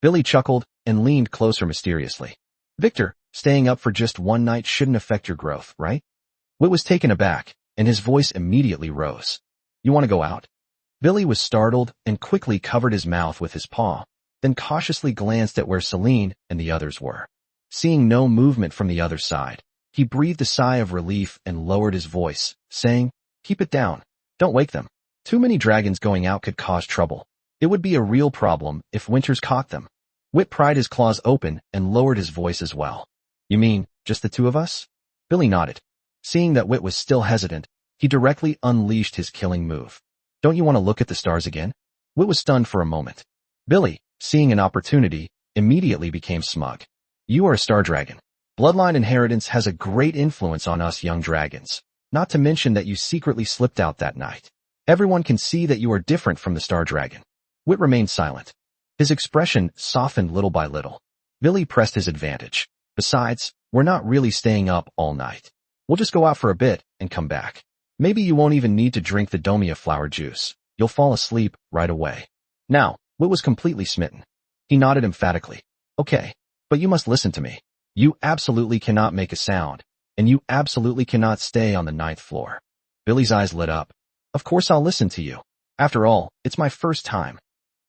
Billy chuckled and leaned closer mysteriously. Victor, staying up for just one night shouldn't affect your growth, right? Wit was taken aback, and his voice immediately rose. You want to go out? Billy was startled and quickly covered his mouth with his paw, then cautiously glanced at where Celine and the others were. Seeing no movement from the other side, he breathed a sigh of relief and lowered his voice, saying, Keep it down. Don't wake them. Too many dragons going out could cause trouble. It would be a real problem if Winters caught them. Wit pried his claws open and lowered his voice as well. You mean, just the two of us? Billy nodded. Seeing that Wit was still hesitant, he directly unleashed his killing move. Don't you want to look at the stars again? Wit was stunned for a moment. Billy, seeing an opportunity, immediately became smug. You are a star dragon. Bloodline inheritance has a great influence on us young dragons, not to mention that you secretly slipped out that night. Everyone can see that you are different from the star dragon. Wit remained silent. His expression softened little by little. Billy pressed his advantage. Besides, we're not really staying up all night. We'll just go out for a bit and come back. Maybe you won't even need to drink the domia flower juice. You'll fall asleep right away. Now, Wit was completely smitten. He nodded emphatically. Okay, but you must listen to me. You absolutely cannot make a sound, and you absolutely cannot stay on the 9th floor. Billy's eyes lit up. Of course I'll listen to you. After all, it's my first time.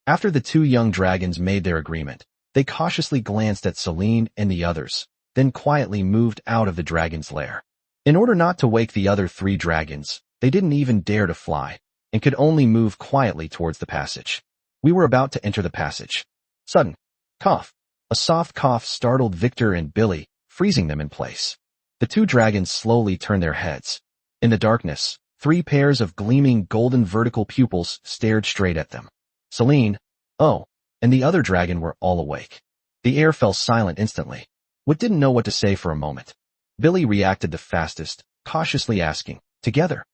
After the two young dragons made their agreement, they cautiously glanced at Celine and the others, then quietly moved out of the dragon's lair. In order not to wake the other 3 dragons, they didn't even dare to fly, and could only move quietly towards the passage. We were about to enter the passage. Sudden cough. A soft cough startled Victor and Billy, freezing them in place. The 2 dragons slowly turned their heads. In the darkness, 3 pairs of gleaming golden vertical pupils stared straight at them. Celine, and the other dragon were all awake. The air fell silent instantly. Wit didn't know what to say for a moment. Billy reacted the fastest, cautiously asking, Together?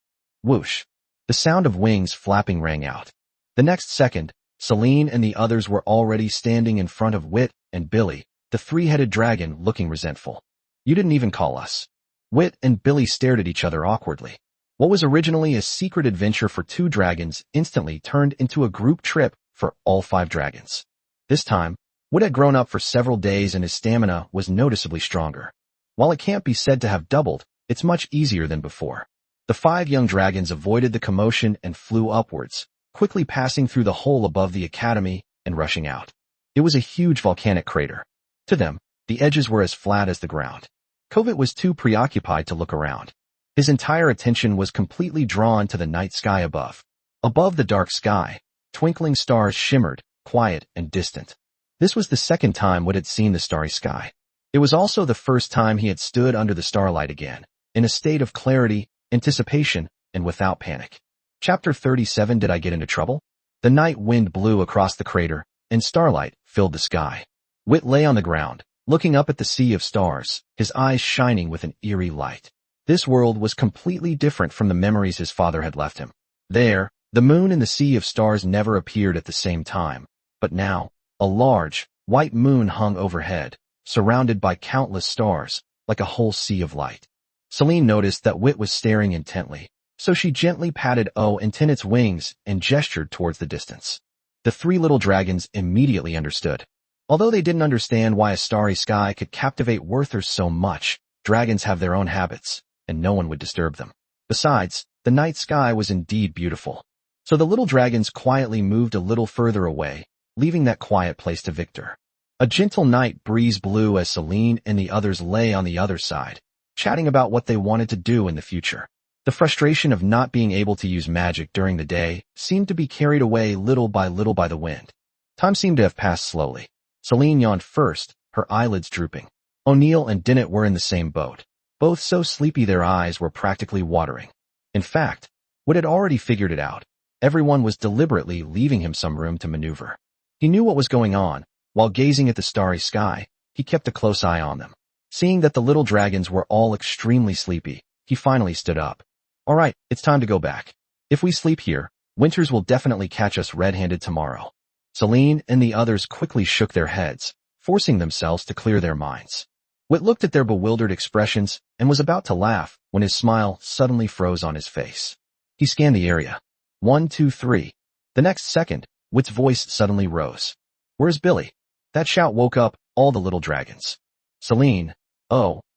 Whoosh. The sound of wings flapping rang out. The next second, Celine and the others were already standing in front of Wit and Billy, the 3-headed dragon looking resentful. You didn't even call us. Wit and Billy stared at each other awkwardly. What was originally a secret adventure for 2 dragons instantly turned into a group trip for all 5 dragons. This time, Wit had grown up for several days and his stamina was noticeably stronger. While it can't be said to have doubled, it's much easier than before. The 5 young dragons avoided the commotion and flew upwards, quickly passing through the hole above the academy and rushing out. It was a huge volcanic crater. To them, the edges were as flat as the ground. Kovit was too preoccupied to look around. His entire attention was completely drawn to the night sky above. Above the dark sky, twinkling stars shimmered, quiet and distant. This was the second time Wit had seen the starry sky. It was also the first time he had stood under the starlight again, in a state of clarity, anticipation, and without panic. Chapter 37. Did I get into trouble? The night wind blew across the crater, and starlight filled the sky. Wit lay on the ground, looking up at the sea of stars, his eyes shining with an eerie light. This world was completely different from the memories his father had left him. There, the moon and the sea of stars never appeared at the same time, but now, a large, white moon hung overhead, surrounded by countless stars, like a whole sea of light. Celine noticed that Wit was staring intently, so she gently patted its wings and gestured towards the distance. The 3 little dragons immediately understood. Although they didn't understand why a starry sky could captivate Werthers so much, dragons have their own habits, and no one would disturb them. Besides, the night sky was indeed beautiful. So the little dragons quietly moved a little further away, leaving that quiet place to Victor. A gentle night breeze blew as Celine and the others lay on the other side, chatting about what they wanted to do in the future. The frustration of not being able to use magic during the day seemed to be carried away little by the wind. Time seemed to have passed slowly. Celine yawned first, her eyelids drooping. O'Neill and Dinnet were in the same boat, both so sleepy their eyes were practically watering. In fact, Whit had already figured it out. Everyone was deliberately leaving him some room to maneuver. He knew what was going on. While gazing at the starry sky, he kept a close eye on them. Seeing that the little dragons were all extremely sleepy, he finally stood up. All right, it's time to go back. If we sleep here, Winters will definitely catch us red-handed tomorrow. Celine and the others quickly shook their heads, forcing themselves to clear their minds. Whit looked at their bewildered expressions and was about to laugh when his smile suddenly froze on his face. He scanned the area. 1, 2, 3. The next second, Whit's voice suddenly rose. Where's Billy? That shout woke up all the little dragons. Celine,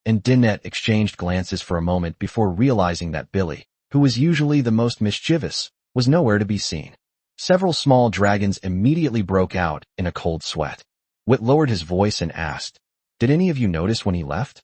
and Dinette exchanged glances for a moment before realizing that Billy, who was usually the most mischievous, was nowhere to be seen. Several small dragons immediately broke out in a cold sweat. Whit lowered his voice and asked, Did any of you notice when he left?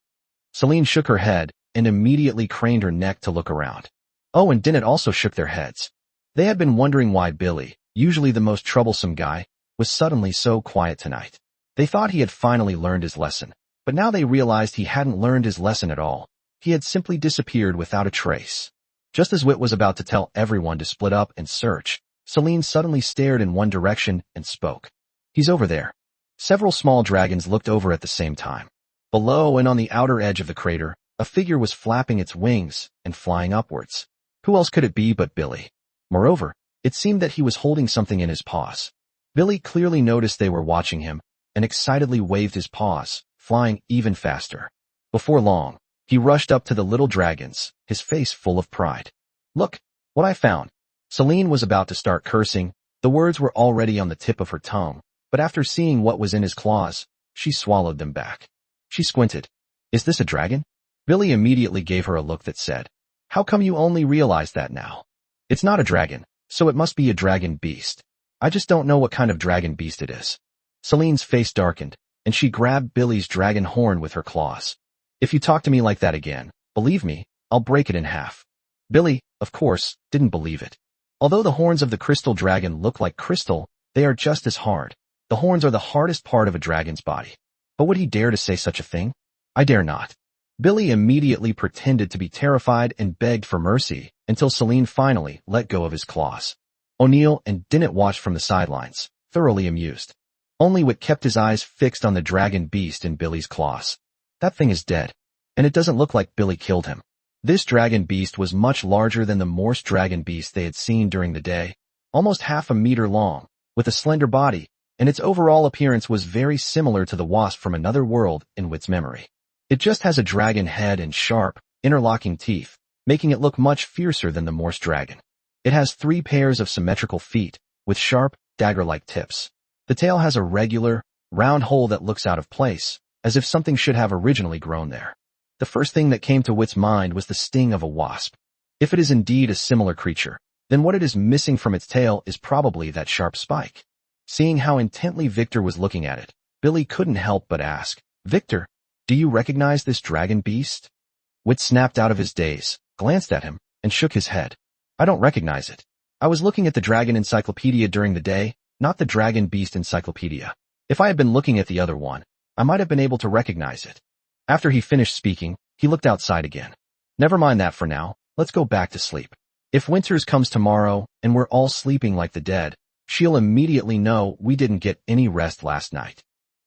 Celine shook her head and immediately craned her neck to look around. And Dinette also shook their heads. They had been wondering why Billy, usually the most troublesome guy, was suddenly so quiet tonight. They thought he had finally learned his lesson, but now they realized he hadn't learned his lesson at all. He had simply disappeared without a trace. Just as Whit was about to tell everyone to split up and search, Celine suddenly stared in one direction and spoke. He's over there. Several small dragons looked over at the same time. Below and on the outer edge of the crater, a figure was flapping its wings and flying upwards. Who else could it be but Billy? Moreover, it seemed that he was holding something in his paws. Billy clearly noticed they were watching him and excitedly waved his paws, flying even faster. Before long, he rushed up to the little dragons, his face full of pride. Look, what I found. Celine was about to start cursing. The words were already on the tip of her tongue, but after seeing what was in his claws, she swallowed them back. She squinted. Is this a dragon? Billy immediately gave her a look that said, How come you only realize that now? It's not a dragon, so it must be a dragon beast. I just don't know what kind of dragon beast it is. Celine's face darkened, and she grabbed Billy's dragon horn with her claws. If you talk to me like that again, believe me, I'll break it in half. Billy, of course, didn't believe it. Although the horns of the crystal dragon look like crystal, they are just as hard. The horns are the hardest part of a dragon's body. But would he dare to say such a thing? I dare not. Billy immediately pretended to be terrified and begged for mercy until Celine finally let go of his claws. O'Neill and Dinnet watched from the sidelines, thoroughly amused. Only Whit kept his eyes fixed on the dragon beast in Billy's claws. That thing is dead, and it doesn't look like Billy killed him. This dragon beast was much larger than the Morse dragon beast they had seen during the day, almost half a meter long, with a slender body, and its overall appearance was very similar to the wasp from another world in Whit's memory. It just has a dragon head and sharp, interlocking teeth, making it look much fiercer than the Morse dragon. It has 3 pairs of symmetrical feet, with sharp, dagger-like tips. The tail has a regular, round hole that looks out of place, as if something should have originally grown there. The first thing that came to Whit's mind was the sting of a wasp. If it is indeed a similar creature, then what it is missing from its tail is probably that sharp spike. Seeing how intently Victor was looking at it, Billy couldn't help but ask, Victor, do you recognize this dragon beast? Whit snapped out of his daze, glanced at him, and shook his head. I don't recognize it. I was looking at the dragon encyclopedia during the day, not the dragon beast encyclopedia. If I had been looking at the other one, I might have been able to recognize it. After he finished speaking, he looked outside again. Never mind that for now, let's go back to sleep. If Winters comes tomorrow and we're all sleeping like the dead, she'll immediately know we didn't get any rest last night.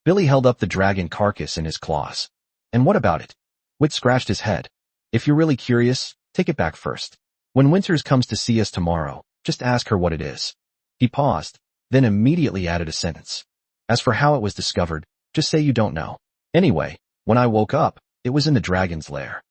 Billy held up the dragon carcass in his claws. And what about it? Whit scratched his head. If you're really curious, take it back first. When Winters comes to see us tomorrow, just ask her what it is. He paused, then immediately added a sentence. As for how it was discovered, just say you don't know. Anyway, when I woke up, it was in the dragon's lair.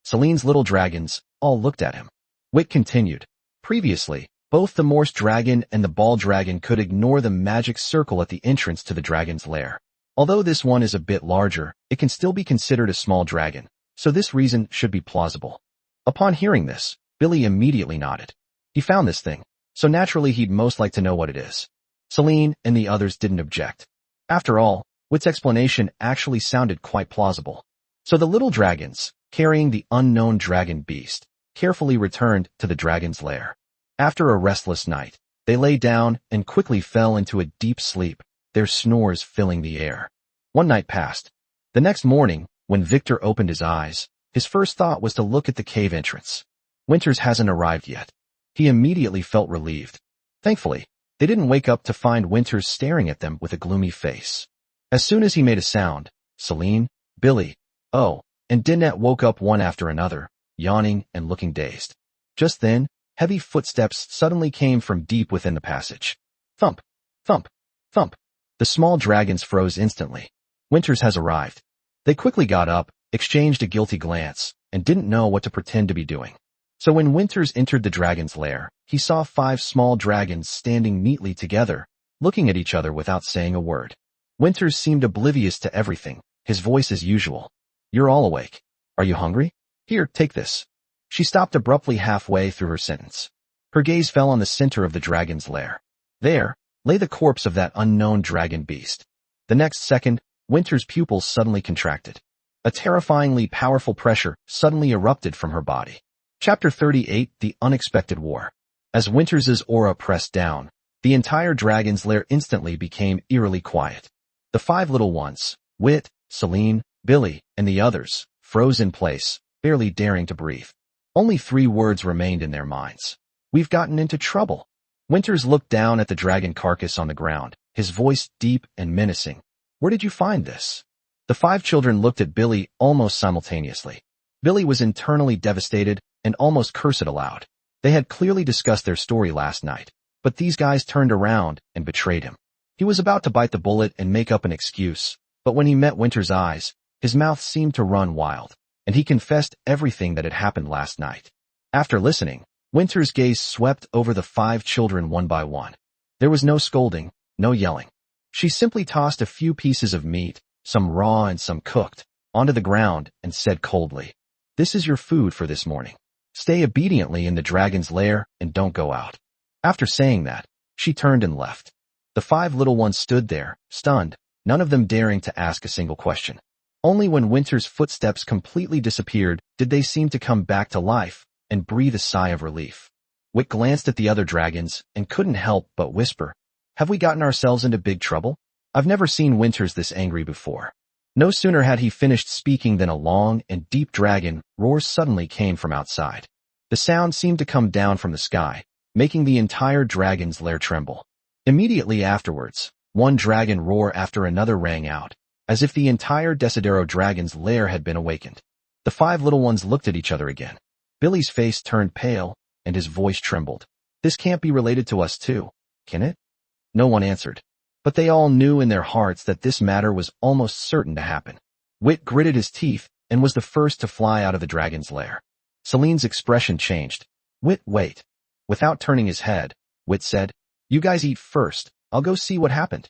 Celine's little dragons all looked at him. Whit continued. Previously, both the Morse dragon and the ball dragon could ignore the magic circle at the entrance to the dragon's lair. Although this one is a bit larger, it can still be considered a small dragon, so this reason should be plausible. Upon hearing this, Billy immediately nodded. He found this thing, so naturally he'd most like to know what it is. Celine and the others didn't object. After all, Whit's explanation actually sounded quite plausible. So the little dragons, carrying the unknown dragon beast, carefully returned to the dragon's lair. After a restless night, they lay down and quickly fell into a deep sleep, their snores filling the air. One night passed. The next morning, when Victor opened his eyes, his first thought was to look at the cave entrance. Winters hasn't arrived yet. He immediately felt relieved. Thankfully, they didn't wake up to find Winters staring at them with a gloomy face. As soon as he made a sound, Celine, Billy, and Dinette woke up one after another, yawning and looking dazed. Just then, heavy footsteps suddenly came from deep within the passage. Thump, thump, thump. The small dragons froze instantly. Winters has arrived. They quickly got up, exchanged a guilty glance, and didn't know what to pretend to be doing. So when Winters entered the dragon's lair, he saw 5 small dragons standing neatly together, looking at each other without saying a word. Winters seemed oblivious to everything, his voice as usual. You're all awake. Are you hungry? Here, take this. She stopped abruptly halfway through her sentence. Her gaze fell on the center of the dragon's lair. There lay the corpse of that unknown dragon beast. The next second, Winters' pupils suddenly contracted. A terrifyingly powerful pressure suddenly erupted from her body. Chapter 38, The Unexpected War. As Winters' aura pressed down, the entire dragon's lair instantly became eerily quiet. The 5 little ones, Wit, Celine, Billy, and the others, froze in place, barely daring to breathe. Only 3 words remained in their minds. We've gotten into trouble. Winters looked down at the dragon carcass on the ground, his voice deep and menacing. Where did you find this? The 5 children looked at Billy almost simultaneously. Billy was internally devastated and almost cursed aloud. They had clearly discussed their story last night, but these guys turned around and betrayed him. He was about to bite the bullet and make up an excuse, but when he met Winters' eyes, his mouth seemed to run wild, and he confessed everything that had happened last night. After listening, Winters' gaze swept over the 5 children one by one. There was no scolding, no yelling. She simply tossed a few pieces of meat, some raw and some cooked, onto the ground and said coldly, "This is your food for this morning. Stay obediently in the dragon's lair and don't go out." After saying that, she turned and left. The 5 little ones stood there, stunned, none of them daring to ask a single question. Only when Winters' footsteps completely disappeared did they seem to come back to life and breathe a sigh of relief. Wit glanced at the other dragons and couldn't help but whisper, "Have we gotten ourselves into big trouble?" I've never seen Winters this angry before. No sooner had he finished speaking than a long and deep dragon roar suddenly came from outside. The sound seemed to come down from the sky, making the entire dragon's lair tremble. Immediately afterwards, one dragon roar after another rang out, as if the entire Desidero dragon's lair had been awakened. The 5 little ones looked at each other again. Billy's face turned pale, and his voice trembled. This can't be related to us too, can it? No one answered. But they all knew in their hearts that this matter was almost certain to happen. Wit gritted his teeth and was the first to fly out of the dragon's lair. Celine's expression changed. "Wit, wait." Without turning his head, Wit said, "You guys eat first. I'll go see what happened."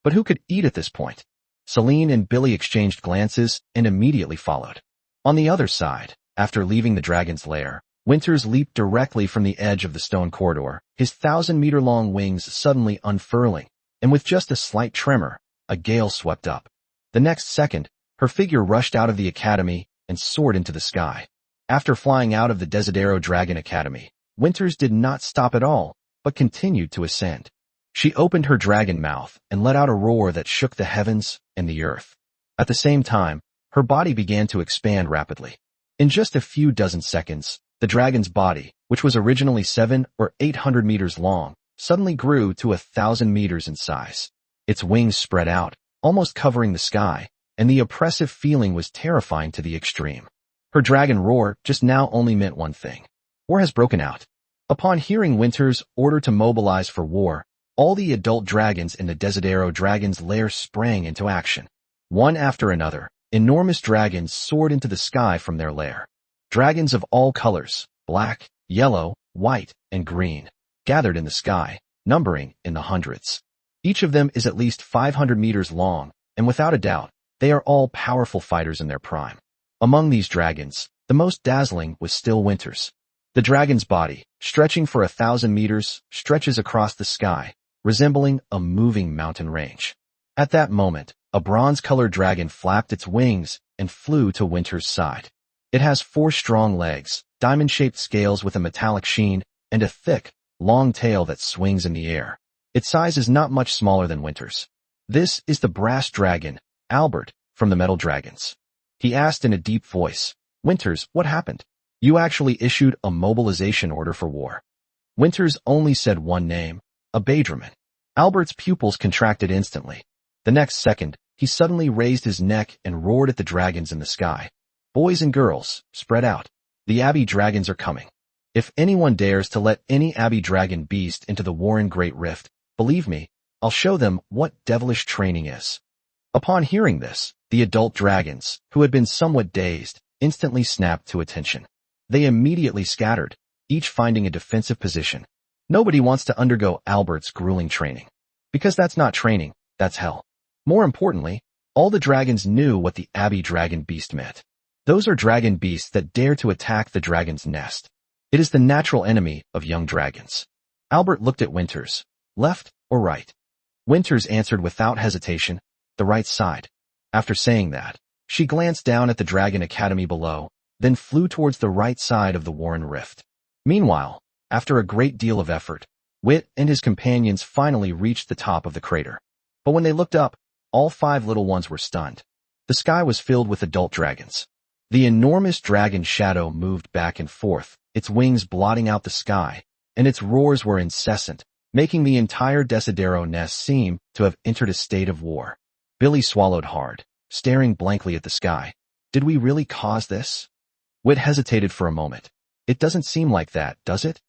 But who could eat at this point? Celine and Billy exchanged glances and immediately followed. On the other side, after leaving the dragon's lair, Winters leaped directly from the edge of the stone corridor, his 1,000-meter-long wings suddenly unfurling, and with just a slight tremor, a gale swept up. The next second, her figure rushed out of the academy and soared into the sky. After flying out of the Desidero Dragon Academy, Winters did not stop at all, but continued to ascend. She opened her dragon mouth and let out a roar that shook the heavens and the earth. At the same time, her body began to expand rapidly. In just a few dozen seconds, the dragon's body, which was originally 700 or 800 meters long, suddenly grew to 1,000 meters in size. Its wings spread out, almost covering the sky, and the oppressive feeling was terrifying to the extreme. Her dragon roar just now only meant one thing. War has broken out. Upon hearing Winters' order to mobilize for war, all the adult dragons in the Desidero Dragon's lair sprang into action. One after another, enormous dragons soared into the sky from their lair. Dragons of all colors, black, yellow, white, and green, gathered in the sky, numbering in the hundreds. Each of them is at least 500 meters long, and without a doubt, they are all powerful fighters in their prime. Among these dragons, the most dazzling was still Winters. The dragon's body, stretching for 1,000 meters, stretches across the sky, resembling a moving mountain range. At that moment, a bronze-colored dragon flapped its wings and flew to Winters' side. It has 4 strong legs, diamond-shaped scales with a metallic sheen, and a thick, long tail that swings in the air. Its size is not much smaller than Winter's. This is the brass dragon, Albert, from the Metal Dragons. He asked in a deep voice. Winters, what happened? You actually issued a mobilization order for war. Winters only said one name, a Badraman. Albert's pupils contracted instantly. The next second, he suddenly raised his neck and roared at the dragons in the sky. Boys and girls, spread out. The Abbey Dragons are coming. If anyone dares to let any Abbey Dragon beast into the Warren Great Rift, believe me, I'll show them what devilish training is. Upon hearing this, the adult dragons, who had been somewhat dazed, instantly snapped to attention. They immediately scattered, each finding a defensive position. Nobody wants to undergo Albert's grueling training. Because that's not training, that's hell. More importantly, all the dragons knew what the Abbey Dragon Beast meant. Those are dragon beasts that dare to attack the dragon's nest. It is the natural enemy of young dragons. Albert looked at Winters. Left or right? Winters answered without hesitation, the right side. After saying that, she glanced down at the Dragon Academy below, then flew towards the right side of the Warren Rift. Meanwhile, after a great deal of effort, Wit and his companions finally reached the top of the crater. But when they looked up, all 5 little ones were stunned. The sky was filled with adult dragons. The enormous dragon shadow moved back and forth, its wings blotting out the sky, and its roars were incessant, making the entire Desidero nest seem to have entered a state of war. Billy swallowed hard, staring blankly at the sky. Did we really cause this? Wit hesitated for a moment. It doesn't seem like that, does it?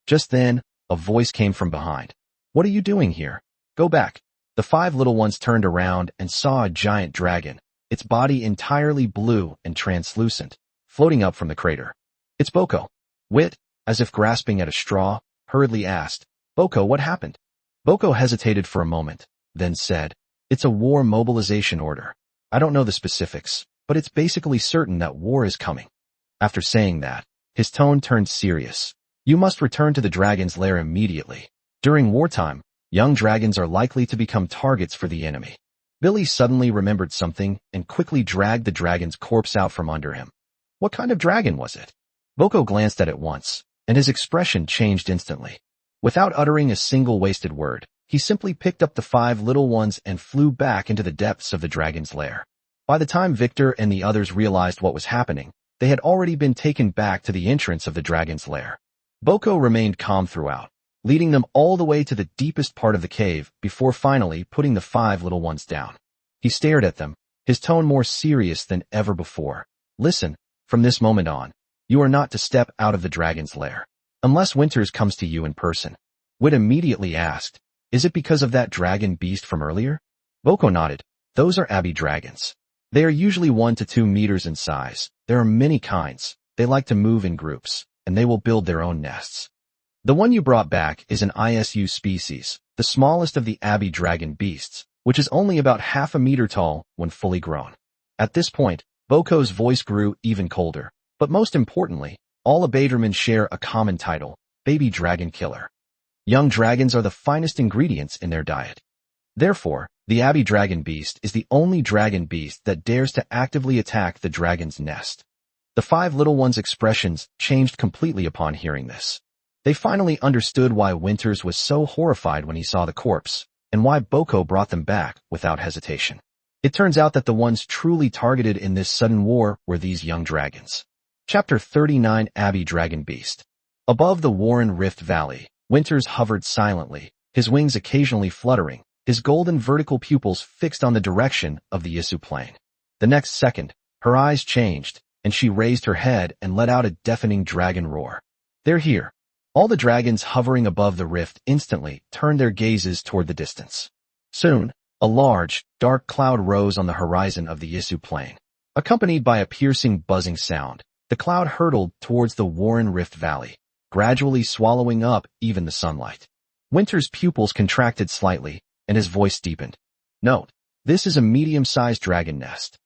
Just then, a voice came from behind. What are you doing here? Go back. The 5 little ones turned around and saw a giant dragon, its body entirely blue and translucent, floating up from the crater. It's Boko. Wit, as if grasping at a straw, hurriedly asked, Boko, what happened? Boko hesitated for a moment, then said, It's a war mobilization order. I don't know the specifics, but it's basically certain that war is coming. After saying that, his tone turned serious. You must return to the dragon's lair immediately. During wartime, young dragons are likely to become targets for the enemy. Billy suddenly remembered something and quickly dragged the dragon's corpse out from under him. What kind of dragon was it? Boko glanced at it once, and his expression changed instantly. Without uttering a single wasted word, he simply picked up the 5 little ones and flew back into the depths of the dragon's lair. By the time Victor and the others realized what was happening, they had already been taken back to the entrance of the dragon's lair. Boko remained calm throughout, leading them all the way to the deepest part of the cave before finally putting the 5 little ones down. He stared at them, his tone more serious than ever before. Listen, from this moment on, you are not to step out of the dragon's lair, unless Winters comes to you in person. Wit immediately asked, Is it because of that dragon beast from earlier? Boko nodded. Those are Abbey dragons. They are usually 1 to 2 meters in size. There are many kinds. They like to move in groups, and they will build their own nests. The one you brought back is an ISU species, the smallest of the Abbey dragon beasts, which is only about half a meter tall when fully grown. At this point, Boko's voice grew even colder, but most importantly, all Abadramen share a common title, Baby Dragon Killer. Young dragons are the finest ingredients in their diet. Therefore, the Abbey Dragon Beast is the only dragon beast that dares to actively attack the dragon's nest. The 5 little ones' expressions changed completely upon hearing this. They finally understood why Winters was so horrified when he saw the corpse, and why Boko brought them back without hesitation. It turns out that the ones truly targeted in this sudden war were these young dragons. Chapter 39 Abbey Dragon Beast. Above the Warren Rift Valley, Winters hovered silently, his wings occasionally fluttering, his golden vertical pupils fixed on the direction of the Yisu Plain. The next second, her eyes changed, and she raised her head and let out a deafening dragon roar. They're here. All the dragons hovering above the rift instantly turned their gazes toward the distance. Soon, a large, dark cloud rose on the horizon of the Yisu Plain. Accompanied by a piercing buzzing sound, the cloud hurtled towards the Warren Rift Valley, gradually swallowing up even the sunlight. Winter's pupils contracted slightly, and his voice deepened. Note, this is a medium-sized dragon nest.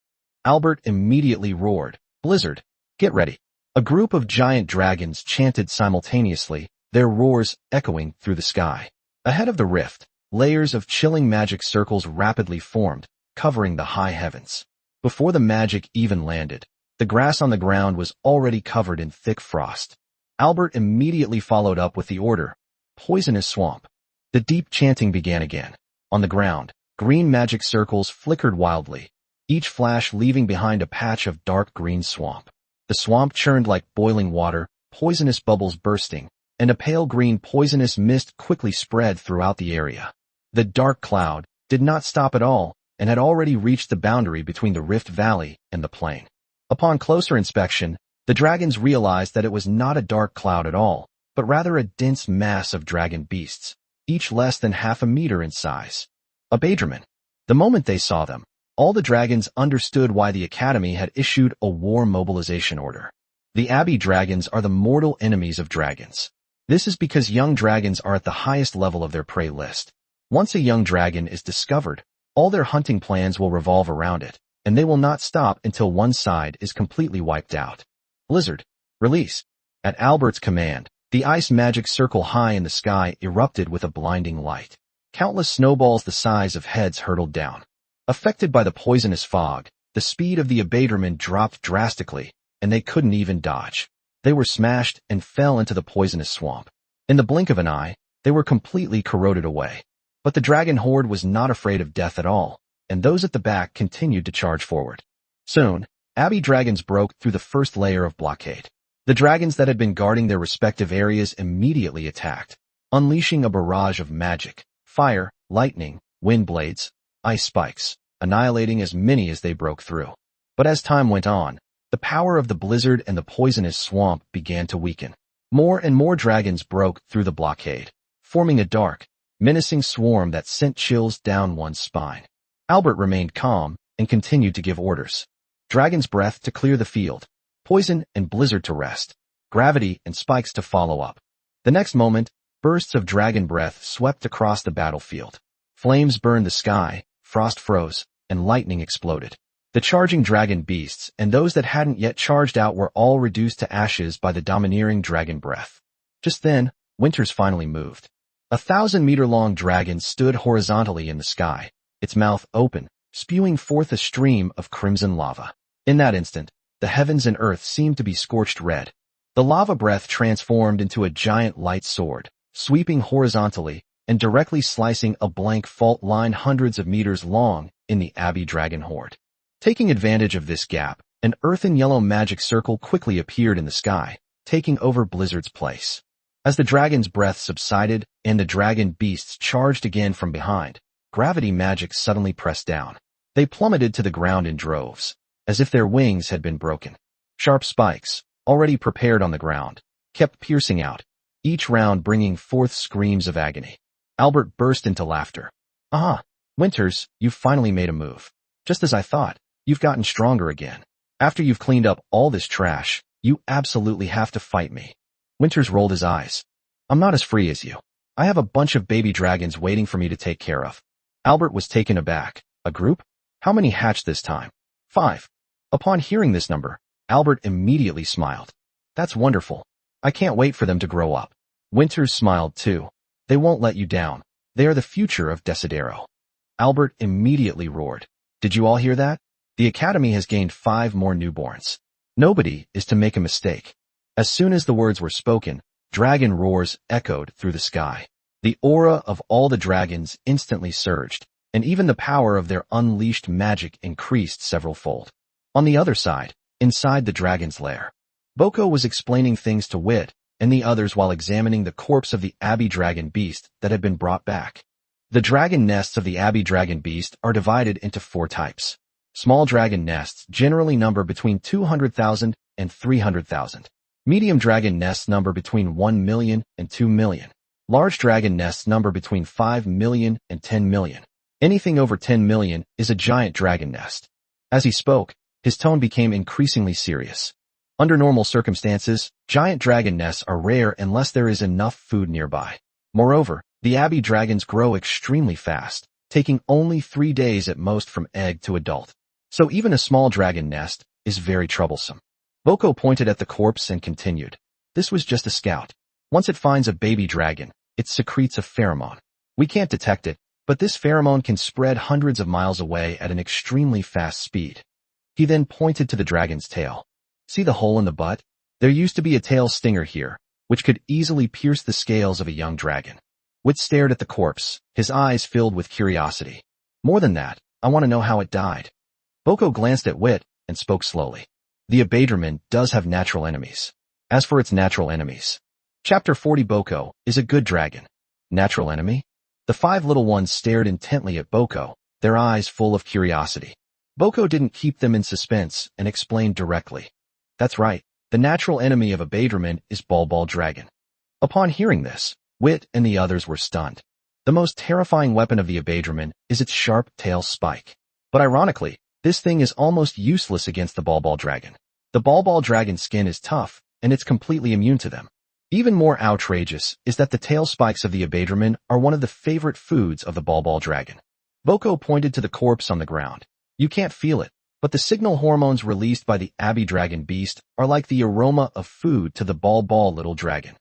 Albert immediately roared, Blizzard, get ready. A group of giant dragons chanted simultaneously, their roars echoing through the sky. Ahead of the rift, layers of chilling magic circles rapidly formed, covering the high heavens. Before the magic even landed, The grass on the ground was already covered in thick frost. Albert immediately followed up with the order, "Poisonous swamp." The deep chanting began again. On the ground, green magic circles flickered wildly, each flash leaving behind a patch of dark green swamp. The swamp churned like boiling water, poisonous bubbles bursting, and a pale green poisonous mist quickly spread throughout the area. The dark cloud did not stop at all and had already reached the boundary between the Rift Valley and the plain. Upon closer inspection, the dragons realized that it was not a dark cloud at all, but rather a dense mass of dragon beasts, each less than half a meter in size. Abadraman. The moment they saw them, all the dragons understood why the Academy had issued a war mobilization order. The Abbey dragons are the mortal enemies of dragons. This is because young dragons are at the highest level of their prey list. Once a young dragon is discovered, all their hunting plans will revolve around it, and they will not stop until one side is completely wiped out. Blizzard. Release. At Albert's command, the ice magic circle high in the sky erupted with a blinding light. Countless snowballs the size of heads hurtled down. Affected by the poisonous fog, the speed of the Abadraman dropped drastically, and they couldn't even dodge. They were smashed and fell into the poisonous swamp. In the blink of an eye, they were completely corroded away. But the dragon horde was not afraid of death at all, and those at the back continued to charge forward. Soon, Abbey dragons broke through the first layer of blockade. The dragons that had been guarding their respective areas immediately attacked, unleashing a barrage of magic, fire, lightning, wind blades, ice spikes, annihilating as many as they broke through. But as time went on, the power of the blizzard and the poisonous swamp began to weaken. More and more dragons broke through the blockade, forming a dark, menacing swarm that sent chills down one's spine. Albert remained calm and continued to give orders. Dragon's breath to clear the field, poison and blizzard to rest, gravity and spikes to follow up. The next moment, bursts of dragon breath swept across the battlefield. Flames burned the sky, frost froze, and lightning exploded. The charging dragon beasts and those that hadn't yet charged out were all reduced to ashes by the domineering dragon breath. Just then, Winters finally moved. A 1,000-meter-long dragon stood horizontally in the sky, its mouth open, spewing forth a stream of crimson lava. In that instant, the heavens and earth seemed to be scorched red. The lava breath transformed into a giant light sword, sweeping horizontally and directly slicing a blank fault line hundreds of meters long in the Abbey dragon horde. Taking advantage of this gap, an earthen yellow magic circle quickly appeared in the sky, taking over Blizzard's place. As the dragon's breath subsided and the dragon beasts charged again from behind, gravity magic suddenly pressed down. They plummeted to the ground in droves, as if their wings had been broken. Sharp spikes, already prepared on the ground, kept piercing out, each round bringing forth screams of agony. Albert burst into laughter. "Ah, Winters, you've finally made a move. Just as I thought, you've gotten stronger again. After you've cleaned up all this trash, you absolutely have to fight me." Winters rolled his eyes. "I'm not as free as you. I have a bunch of baby dragons waiting for me to take care of." Albert was taken aback. "A group? How many hatched this time?" 5. Upon hearing this number, Albert immediately smiled. "That's wonderful. I can't wait for them to grow up." Winters smiled too. "They won't let you down. They are the future of Desidero." Albert immediately roared. "Did you all hear that? The Academy has gained 5 more newborns. Nobody is to make a mistake." As soon as the words were spoken, dragon roars echoed through the sky. The aura of all the dragons instantly surged, and even the power of their unleashed magic increased several-fold. On the other side, inside the dragon's lair, Boko was explaining things to Wit and the others while examining the corpse of the Abbey dragon beast that had been brought back. The dragon nests of the Abbey dragon beast are divided into 4 types. Small dragon nests generally number between 200,000 and 300,000. Medium dragon nests number between 1 million and 2 million. Large dragon nests number between 5 million and 10 million. Anything over 10 million is a giant dragon nest. As he spoke, his tone became increasingly serious. Under normal circumstances, giant dragon nests are rare unless there is enough food nearby. Moreover, the Abbey dragons grow extremely fast, taking only 3 days at most from egg to adult. So even a small dragon nest is very troublesome. Boko pointed at the corpse and continued. "This was just a scout. Once it finds a baby dragon, it secretes a pheromone. We can't detect it, but this pheromone can spread hundreds of miles away at an extremely fast speed." He then pointed to the dragon's tail. See the hole in the butt? There used to be a tail stinger here, which could easily pierce the scales of a young dragon. Wit stared at the corpse, his eyes filled with curiosity. More than that, I want to know how it died. Boko glanced at Wit and spoke slowly. The Abadraman does have natural enemies. As for its natural enemies, Chapter 40 Boko is a good dragon. Natural enemy? The five little ones stared intently at Boko, their eyes full of curiosity. Boko didn't keep them in suspense and explained directly. That's right, the natural enemy of Abadraman is Ball Dragon. Upon hearing this, Wit and the others were stunned. The most terrifying weapon of the Abadraman is its sharp tail spike. But ironically, this thing is almost useless against the Ball Dragon. The Ball Dragon's skin is tough, and it's completely immune to them. Even more outrageous is that the tail spikes of the Abadraman are one of the favorite foods of the Ball Dragon. Boko pointed to the corpse on the ground. You can't feel it, but the signal hormones released by the Dragon beast are like the aroma of food to the Ball little dragon.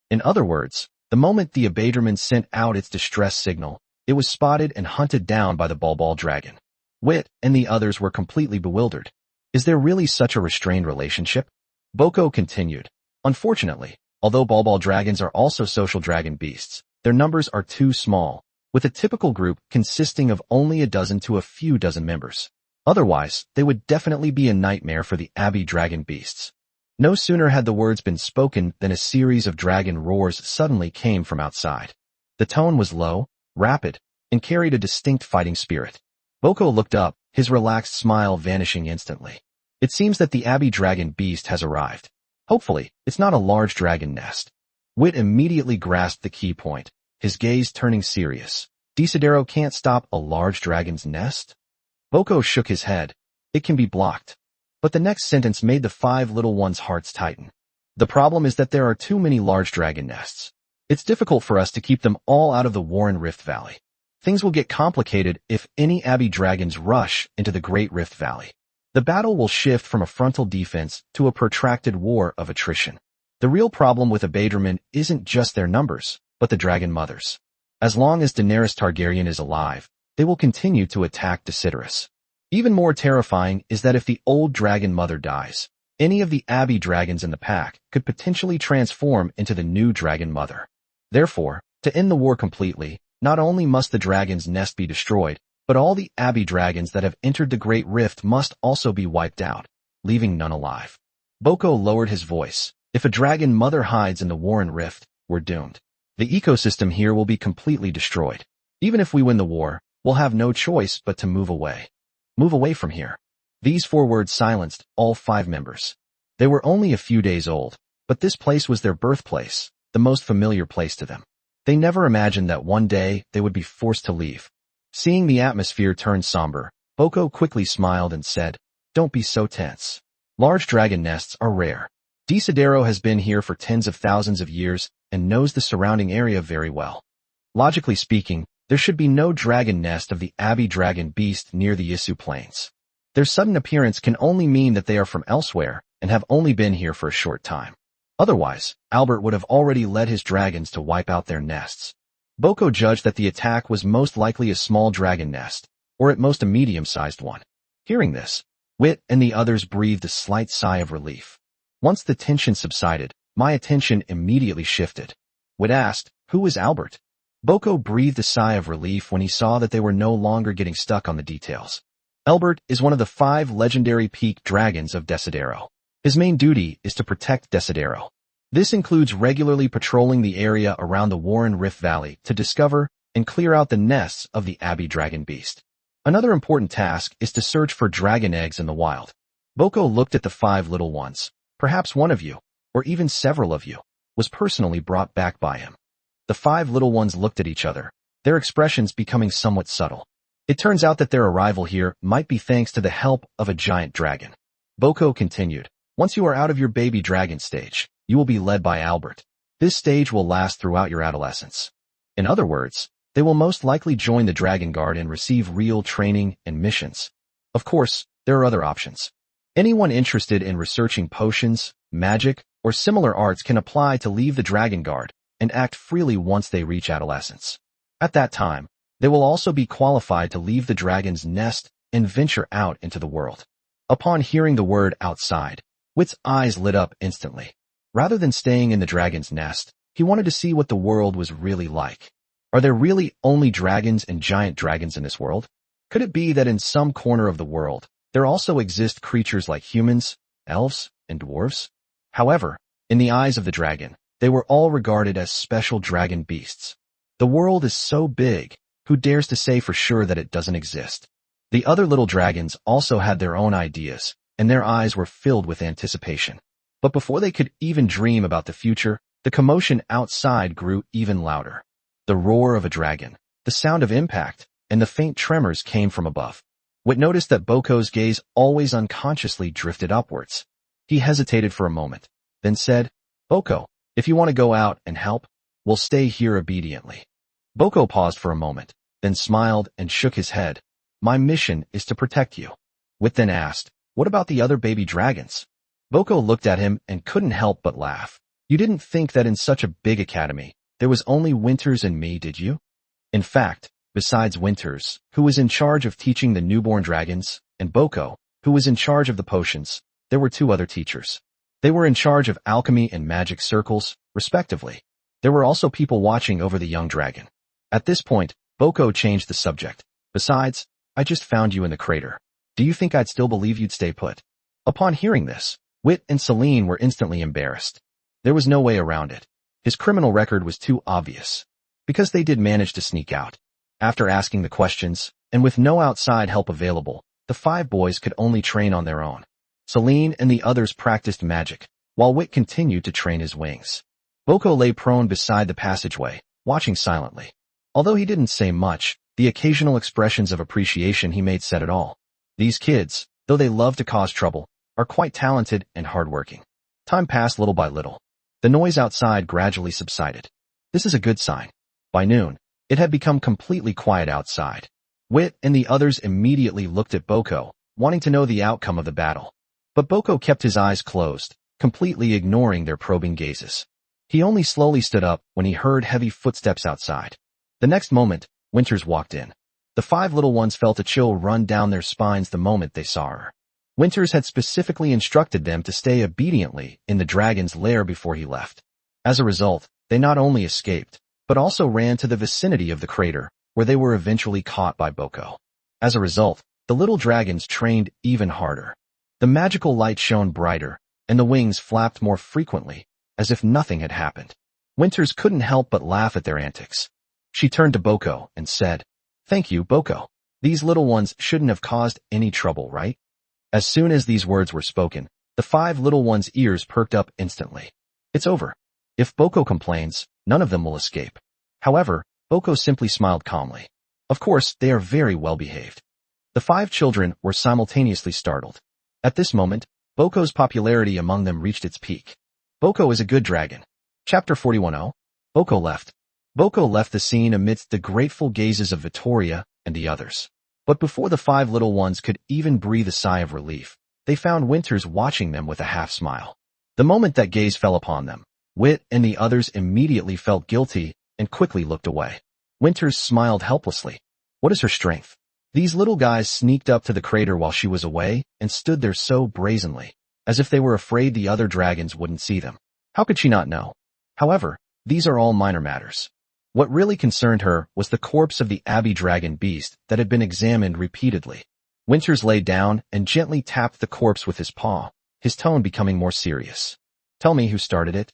In other words, the moment the Abadraman sent out its distress signal, it was spotted and hunted down by the Ball Dragon. Wit and the others were completely bewildered. Is there really such a restrained relationship? Boko continued. Unfortunately, although Ball dragons are also social dragon beasts, their numbers are too small, with a typical group consisting of only a dozen to a few dozen members. Otherwise, they would definitely be a nightmare for the dragon beasts. No sooner had the words been spoken than a series of dragon roars suddenly came from outside. The tone was low, rapid, and carried a distinct fighting spirit. Boko looked up, his relaxed smile vanishing instantly. It seems that the dragon beast has arrived. Hopefully, it's not a large dragon nest. Wit immediately grasped the key point, his gaze turning serious. Desidero can't stop a large dragon's nest? Boko shook his head. It can be blocked. But the next sentence made the five little ones' hearts tighten. The problem is that there are too many large dragon nests. It's difficult for us to keep them all out of the Warren Rift Valley. Things will get complicated if any dragons rush into the Great Rift Valley. The battle will shift from a frontal defense to a protracted war of attrition. The real problem with Abadraman isn't just their numbers, but the dragon mothers. As long as Daenerys Targaryen is alive, they will continue to attack Desiderius. Even more terrifying is that if the old dragon mother dies, any of the dragons in the pack could potentially transform into the new dragon mother. Therefore, to end the war completely, not only must the dragon's nest be destroyed, but all the dragons that have entered the Great Rift must also be wiped out, leaving none alive. Boko lowered his voice. If a dragon mother hides in the Warren Rift, we're doomed. The ecosystem here will be completely destroyed. Even if we win the war, we'll have no choice but to move away. Move away from here. These four words silenced all five members. They were only a few days old, but this place was their birthplace, the most familiar place to them. They never imagined that one day they would be forced to leave. Seeing the atmosphere turn somber, Boko quickly smiled and said, "Don't be so tense. Large dragon nests are rare. Desidero has been here for tens of thousands of years and knows the surrounding area very well. Logically speaking, there should be no dragon nest of the dragon beast near the Isu Plains. Their sudden appearance can only mean that they are from elsewhere and have only been here for a short time. Otherwise, Albert would have already led his dragons to wipe out their nests." Boko judged that the attack was most likely a small dragon nest, or at most a medium-sized one. Hearing this, Wit and the others breathed a slight sigh of relief. Once the tension subsided, my attention immediately shifted. Wit asked, "Who is Albert?" Boko breathed a sigh of relief when he saw that they were no longer getting stuck on the details. Albert is one of the 5 legendary peak dragons of Desidero. His main duty is to protect Desidero. This includes regularly patrolling the area around the Warren Rift Valley to discover and clear out the nests of the dragon beast. Another important task is to search for dragon eggs in the wild. Boko looked at the 5 little ones. Perhaps one of you, or even several of you, was personally brought back by him. The 5 little ones looked at each other, their expressions becoming somewhat subtle. It turns out that their arrival here might be thanks to the help of a giant dragon. Boko continued, "Once you are out of your baby dragon stage, you will be led by Albert. This stage will last throughout your adolescence. In other words, they will most likely join the Dragon Guard and receive real training and missions. Of course, there are other options. Anyone interested in researching potions, magic, or similar arts can apply to leave the Dragon Guard and act freely once they reach adolescence. At that time, they will also be qualified to leave the dragon's nest and venture out into the world." Upon hearing the word outside, Wit's eyes lit up instantly. Rather than staying in the dragon's nest, he wanted to see what the world was really like. Are there really only dragons and giant dragons in this world? Could it be that in some corner of the world, there also exist creatures like humans, elves, and dwarves? However, in the eyes of the dragon, they were all regarded as special dragon beasts. The world is so big, who dares to say for sure that it doesn't exist? The other little dragons also had their own ideas, and their eyes were filled with anticipation. But before they could even dream about the future, the commotion outside grew even louder. The roar of a dragon, the sound of impact, and the faint tremors came from above. Wit noticed that Boko's gaze always unconsciously drifted upwards. He hesitated for a moment, then said, "Boko, if you want to go out and help, we'll stay here obediently." Boko paused for a moment, then smiled and shook his head. "My mission is to protect you." Wit then asked, "What about the other baby dragons?" Boko looked at him and couldn't help but laugh. "You didn't think that in such a big academy, there was only Winters and me, did you?" In fact, besides Winters, who was in charge of teaching the newborn dragons, and Boko, who was in charge of the potions, there were two other teachers. They were in charge of alchemy and magic circles, respectively. There were also people watching over the young dragon. At this point, Boko changed the subject. "Besides, I just found you in the crater. Do you think I'd still believe you'd stay put?" Upon hearing this, Wit and Celine were instantly embarrassed. There was no way around it. His criminal record was too obvious. Because they did manage to sneak out. After asking the questions, and with no outside help available, the five boys could only train on their own. Celine and the others practiced magic, while Wit continued to train his wings. Boko lay prone beside the passageway, watching silently. Although he didn't say much, the occasional expressions of appreciation he made said it all. These kids, though they love to cause trouble, are quite talented and hardworking. Time passed little by little. The noise outside gradually subsided. This is a good sign. By noon, it had become completely quiet outside. Wit and the others immediately looked at Boko, wanting to know the outcome of the battle. But Boko kept his eyes closed, completely ignoring their probing gazes. He only slowly stood up when he heard heavy footsteps outside. The next moment, Winters walked in. The five little ones felt a chill run down their spines the moment they saw her. Winters had specifically instructed them to stay obediently in the dragon's lair before he left. As a result, they not only escaped, but also ran to the vicinity of the crater, where they were eventually caught by Boko. As a result, the little dragons trained even harder. The magical light shone brighter, and the wings flapped more frequently, as if nothing had happened. Winters couldn't help but laugh at their antics. She turned to Boko and said, "Thank you, Boko. These little ones shouldn't have caused any trouble, right?" As soon as these words were spoken, the five little ones' ears perked up instantly. It's over. If Boko complains, none of them will escape. However, Boko simply smiled calmly. Of course, they are very well behaved. The five children were simultaneously startled. At this moment, Boko's popularity among them reached its peak. Boko is a good dragon. Chapter 41. Boko left. Boko left the scene amidst the grateful gazes of Vittoria and the others. But before the five little ones could even breathe a sigh of relief, they found Winters watching them with a half-smile. The moment that gaze fell upon them, Wit and the others immediately felt guilty and quickly looked away. Winters smiled helplessly. What is her strength? These little guys sneaked up to the crater while she was away and stood there so brazenly, as if they were afraid the other dragons wouldn't see them. How could she not know? However, these are all minor matters. What really concerned her was the corpse of the abbey dragon beast that had been examined repeatedly. Winters lay down and gently tapped the corpse with his paw, his tone becoming more serious. Tell me who started it.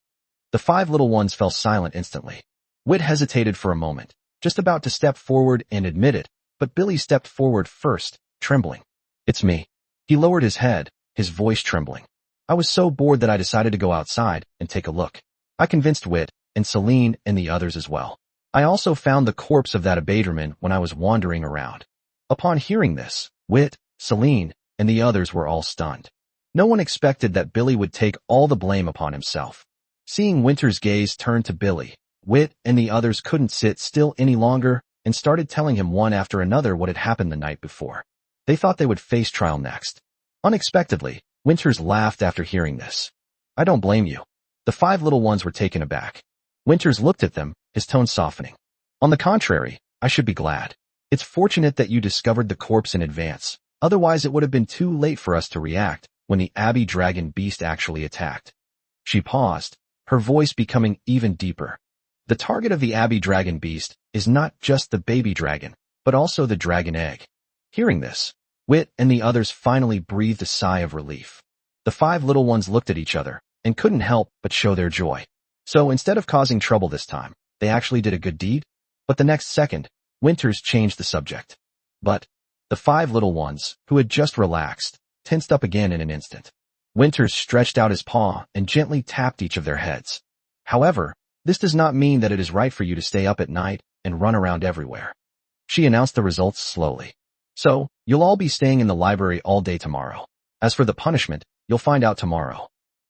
The five little ones fell silent instantly. Wit hesitated for a moment, just about to step forward and admit it, but Billy stepped forward first, trembling. It's me. He lowered his head, his voice trembling. I was so bored that I decided to go outside and take a look. I convinced Wit, and Celine and the others as well. I also found the corpse of that abaterman when I was wandering around. Upon hearing this, Wit, Celine, and the others were all stunned. No one expected that Billy would take all the blame upon himself. Seeing Winter's gaze turn to Billy, Wit and the others couldn't sit still any longer and started telling him one after another what had happened the night before. They thought they would face trial next. Unexpectedly, Winters laughed after hearing this. I don't blame you. The five little ones were taken aback. Winters looked at them, his tone softening. On the contrary, I should be glad. It's fortunate that you discovered the corpse in advance. Otherwise it would have been too late for us to react, when the Abbey Dragon Beast actually attacked. She paused, her voice becoming even deeper. The target of the Abbey Dragon Beast is not just the baby dragon, but also the dragon egg. Hearing this, Wit and the others finally breathed a sigh of relief. The 5 little ones looked at each other and couldn't help but show their joy. So instead of causing trouble this time, they actually did a good deed? But the next second, Winters changed the subject. But the 5 little ones, who had just relaxed, tensed up again in an instant. Winters stretched out his paw and gently tapped each of their heads. However, this does not mean that it is right for you to stay up at night and run around everywhere. She announced the results slowly. So, you'll all be staying in the library all day tomorrow. As for the punishment, you'll find out tomorrow.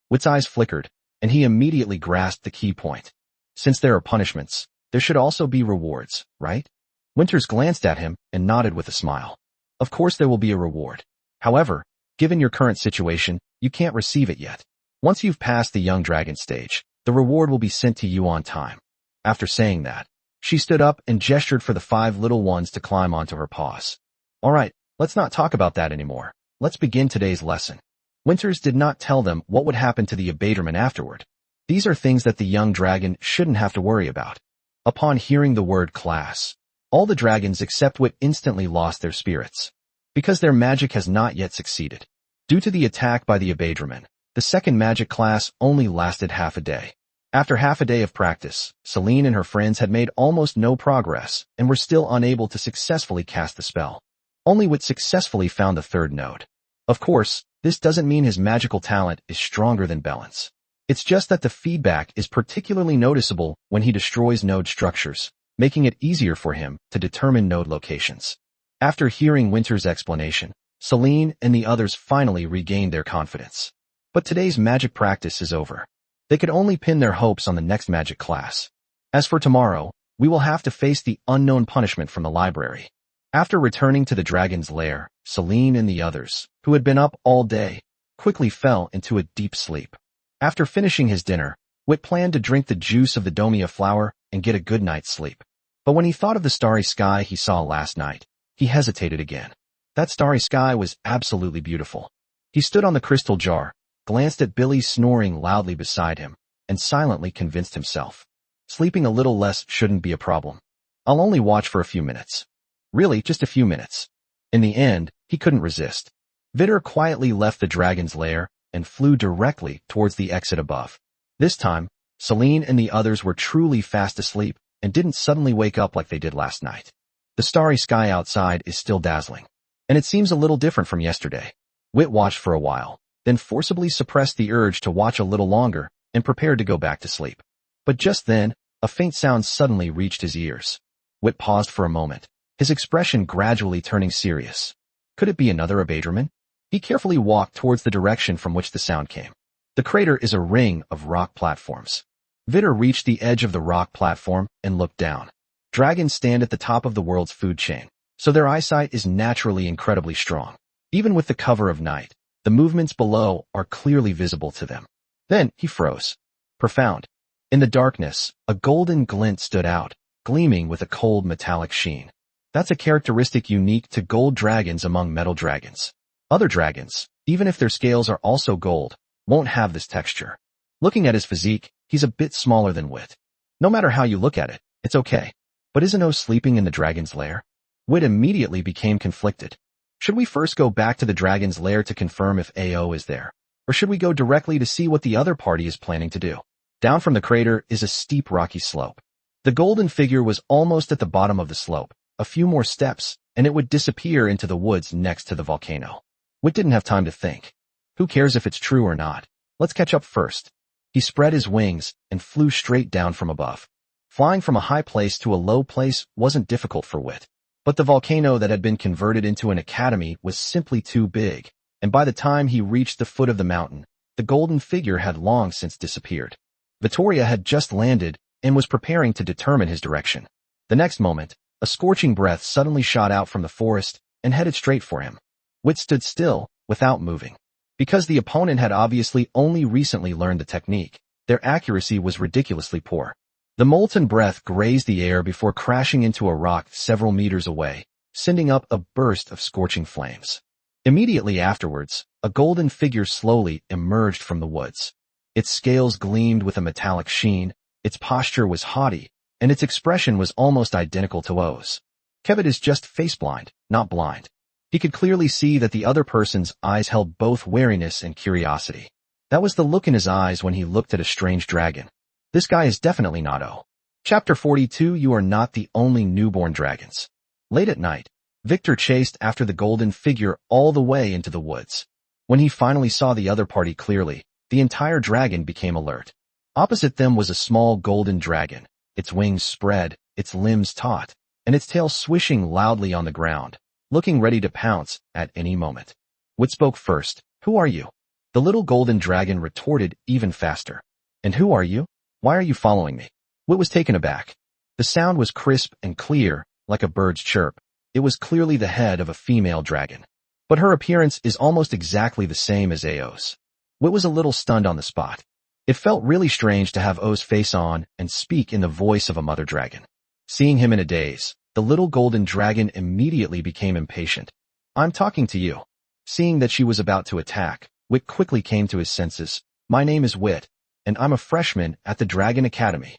Wit's eyes flickered, and he immediately grasped the key point. Since there are punishments, there should also be rewards, right? Winters glanced at him and nodded with a smile. Of course there will be a reward. However, given your current situation, you can't receive it yet. Once you've passed the young dragon stage, the reward will be sent to you on time. After saying that, she stood up and gestured for the 5 little ones to climb onto her paws. Alright, let's not talk about that anymore. Let's begin today's lesson. Winters did not tell them what would happen to the abaterman afterward. These are things that the young dragon shouldn't have to worry about. Upon hearing the word class, all the dragons except Wit instantly lost their spirits. Because their magic has not yet succeeded. Due to the attack by the abaterman, the second magic class only lasted half a day. After half a day of practice, Celine and her friends had made almost no progress and were still unable to successfully cast the spell. Only Wit successfully found the 3rd node. Of course, this doesn't mean his magical talent is stronger than Belen's. It's just that the feedback is particularly noticeable when he destroys node structures, making it easier for him to determine node locations. After hearing Winter's explanation, Celine and the others finally regained their confidence. But today's magic practice is over. They could only pin their hopes on the next magic class. As for tomorrow, we will have to face the unknown punishment from the library. After returning to the dragon's lair, Celine and the others, who had been up all day, quickly fell into a deep sleep. After finishing his dinner, Wit planned to drink the juice of the domia flower and get a good night's sleep. But when he thought of the starry sky he saw last night, he hesitated again. That starry sky was absolutely beautiful. He stood on the crystal jar, glanced at Billy snoring loudly beside him, and silently convinced himself. Sleeping a little less shouldn't be a problem. I'll only watch for a few minutes. Really, just a few minutes. In the end, he couldn't resist. Vittor quietly left the dragon's lair and flew directly towards the exit above. This time, Celine and the others were truly fast asleep and didn't suddenly wake up like they did last night. The starry sky outside is still dazzling, and it seems a little different from yesterday. Wit watched for a while, then forcibly suppressed the urge to watch a little longer and prepared to go back to sleep. But just then, a faint sound suddenly reached his ears. Wit paused for a moment, his expression gradually turning serious. Could it be another abaterman? He carefully walked towards the direction from which the sound came. The crater is a ring of rock platforms. Vittor reached the edge of the rock platform and looked down. Dragons stand at the top of the world's food chain, so their eyesight is naturally incredibly strong. Even with the cover of night, the movements below are clearly visible to them. Then he froze. Profound. In the darkness, a golden glint stood out, gleaming with a cold metallic sheen. That's a characteristic unique to gold dragons among metal dragons. Other dragons, even if their scales are also gold, won't have this texture. Looking at his physique, he's a bit smaller than Wit. No matter how you look at it, it's okay. But isn't O sleeping in the dragon's lair? Wit immediately became conflicted. Should we first go back to the dragon's lair to confirm if AO is there? Or should we go directly to see what the other party is planning to do? Down from the crater is a steep rocky slope. The golden figure was almost at the bottom of the slope. A few more steps, and it would disappear into the woods next to the volcano. Wit didn't have time to think. Who cares if it's true or not? Let's catch up first. He spread his wings and flew straight down from above. Flying from a high place to a low place wasn't difficult for Wit. But the volcano that had been converted into an academy was simply too big, and by the time he reached the foot of the mountain, the golden figure had long since disappeared. Vittoria had just landed and was preparing to determine his direction. The next moment, a scorching breath suddenly shot out from the forest and headed straight for him. Wit stood still, without moving. Because the opponent had obviously only recently learned the technique, their accuracy was ridiculously poor. The molten breath grazed the air before crashing into a rock several meters away, sending up a burst of scorching flames. Immediately afterwards, a golden figure slowly emerged from the woods. Its scales gleamed with a metallic sheen, its posture was haughty, and its expression was almost identical to O's. Kevin is just face-blind, not blind. He could clearly see that the other person's eyes held both wariness and curiosity. That was the look in his eyes when he looked at a strange dragon. This guy is definitely not O. Chapter 42. You are not the only newborn dragons. Late at night, Victor chased after the golden figure all the way into the woods. When he finally saw the other party clearly, the entire dragon became alert. Opposite them was a small golden dragon, its wings spread, its limbs taut, and its tail swishing loudly on the ground, looking ready to pounce at any moment. Wit spoke first. Who are you? The little golden dragon retorted even faster. And who are you? Why are you following me? Wit was taken aback. The sound was crisp and clear, like a bird's chirp. It was clearly the head of a female dragon. But her appearance is almost exactly the same as Ao's. Wit was a little stunned on the spot. It felt really strange to have O's face on and speak in the voice of a mother dragon. Seeing him in a daze, the little golden dragon immediately became impatient. I'm talking to you. Seeing that she was about to attack, Wit quickly came to his senses. My name is Wit, and I'm a freshman at the Dragon Academy.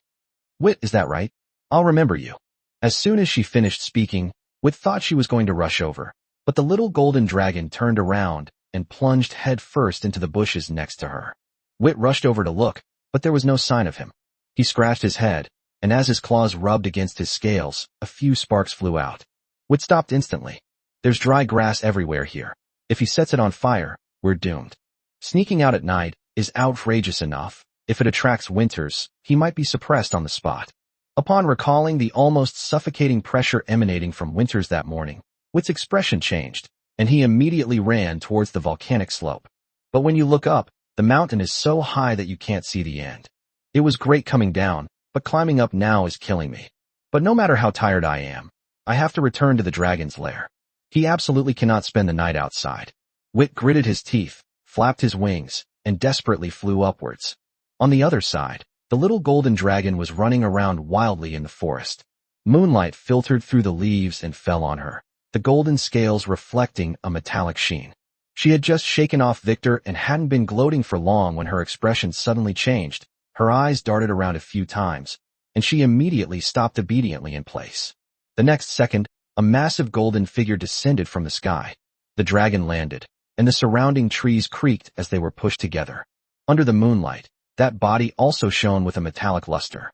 Wit, is that right? I'll remember you. As soon as she finished speaking, Wit thought she was going to rush over, but the little golden dragon turned around and plunged head first into the bushes next to her. Wit rushed over to look, but there was no sign of him. He scratched his head, and as his claws rubbed against his scales, a few sparks flew out. Wit stopped instantly. There's dry grass everywhere here. If he sets it on fire, we're doomed. Sneaking out at night is outrageous enough. If it attracts Winters, he might be suppressed on the spot. Upon recalling the almost suffocating pressure emanating from Winters that morning, Wit's expression changed, and he immediately ran towards the volcanic slope. But when you look up, the mountain is so high that you can't see the end. It was great coming down, but climbing up now is killing me. But no matter how tired I am, I have to return to the dragon's lair. He absolutely cannot spend the night outside. Wit gritted his teeth, flapped his wings, and desperately flew upwards. On the other side, the little golden dragon was running around wildly in the forest. Moonlight filtered through the leaves and fell on her, the golden scales reflecting a metallic sheen. She had just shaken off Victor and hadn't been gloating for long when her expression suddenly changed. Her eyes darted around a few times, and she immediately stopped obediently in place. The next second, a massive golden figure descended from the sky. The dragon landed, and the surrounding trees creaked as they were pushed together. Under the moonlight, that body also shone with a metallic luster.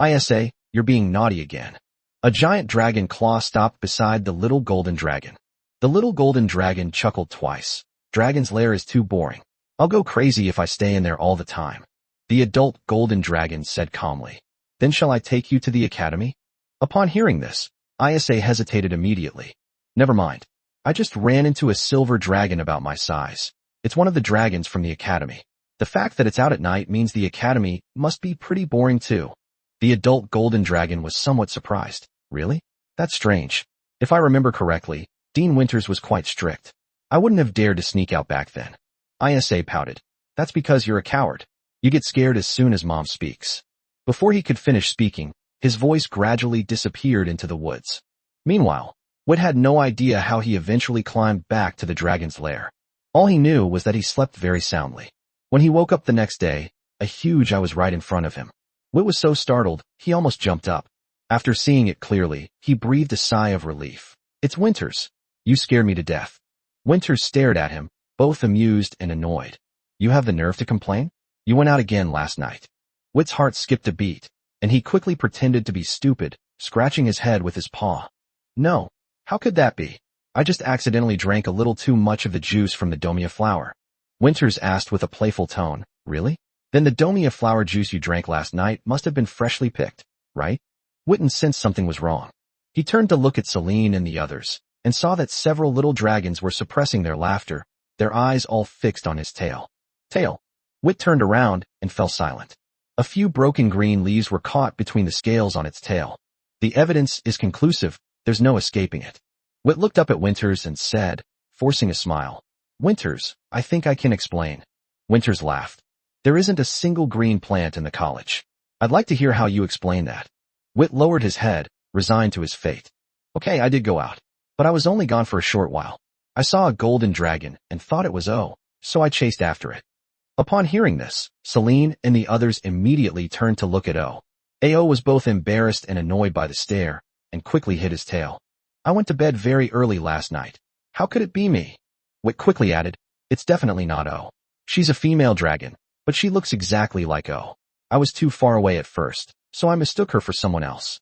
"ISA, you're being naughty again." A giant dragon claw stopped beside the little golden dragon. The little golden dragon chuckled twice. "Dragon's lair is too boring. I'll go crazy if I stay in there all the time." The adult golden dragon said calmly. "Then shall I take you to the academy?" Upon hearing this, Isa hesitated immediately. "Never mind. I just ran into a silver dragon about my size. It's one of the dragons from the academy. The fact that it's out at night means the academy must be pretty boring too." The adult golden dragon was somewhat surprised. "Really? That's strange. If I remember correctly, Dean Winters was quite strict. I wouldn't have dared to sneak out back then." Isa pouted. "That's because you're a coward. You get scared as soon as mom speaks." Before he could finish speaking, his voice gradually disappeared into the woods. Meanwhile, Wit had no idea how he eventually climbed back to the dragon's lair. All he knew was that he slept very soundly. When he woke up the next day, a huge eye was right in front of him. Wit was so startled, he almost jumped up. After seeing it clearly, he breathed a sigh of relief. "It's Winters. You scared me to death." Winters stared at him, both amused and annoyed. "You have the nerve to complain? You went out again last night." Wit's heart skipped a beat, and he quickly pretended to be stupid, scratching his head with his paw. "No. How could that be? I just accidentally drank a little too much of the juice from the domia flower." Winters asked with a playful tone. "Really? Then the domia flower juice you drank last night must have been freshly picked, right?" Witten sensed something was wrong. He turned to look at Celine and the others, and saw that several little dragons were suppressing their laughter, their eyes all fixed on his tail. "Tail." Wit turned around and fell silent. A few broken green leaves were caught between the scales on its tail. "The evidence is conclusive, there's no escaping it." Wit looked up at Winters and said, forcing a smile, "Winters, I think I can explain." Winters laughed. "There isn't a single green plant in the college. I'd like to hear how you explain that." Wit lowered his head, resigned to his fate. "Okay, I did go out, but I was only gone for a short while. I saw a golden dragon and thought it was O, so I chased after it. Upon hearing this, Celine and the others immediately turned to look at O. Ao was both embarrassed and annoyed by the stare, and quickly hid his tail. I went to bed very early last night. How could it be me? Wit quickly added, it's definitely not O. She's a female dragon, but she looks exactly like O. I was too far away at first, so I mistook her for someone else.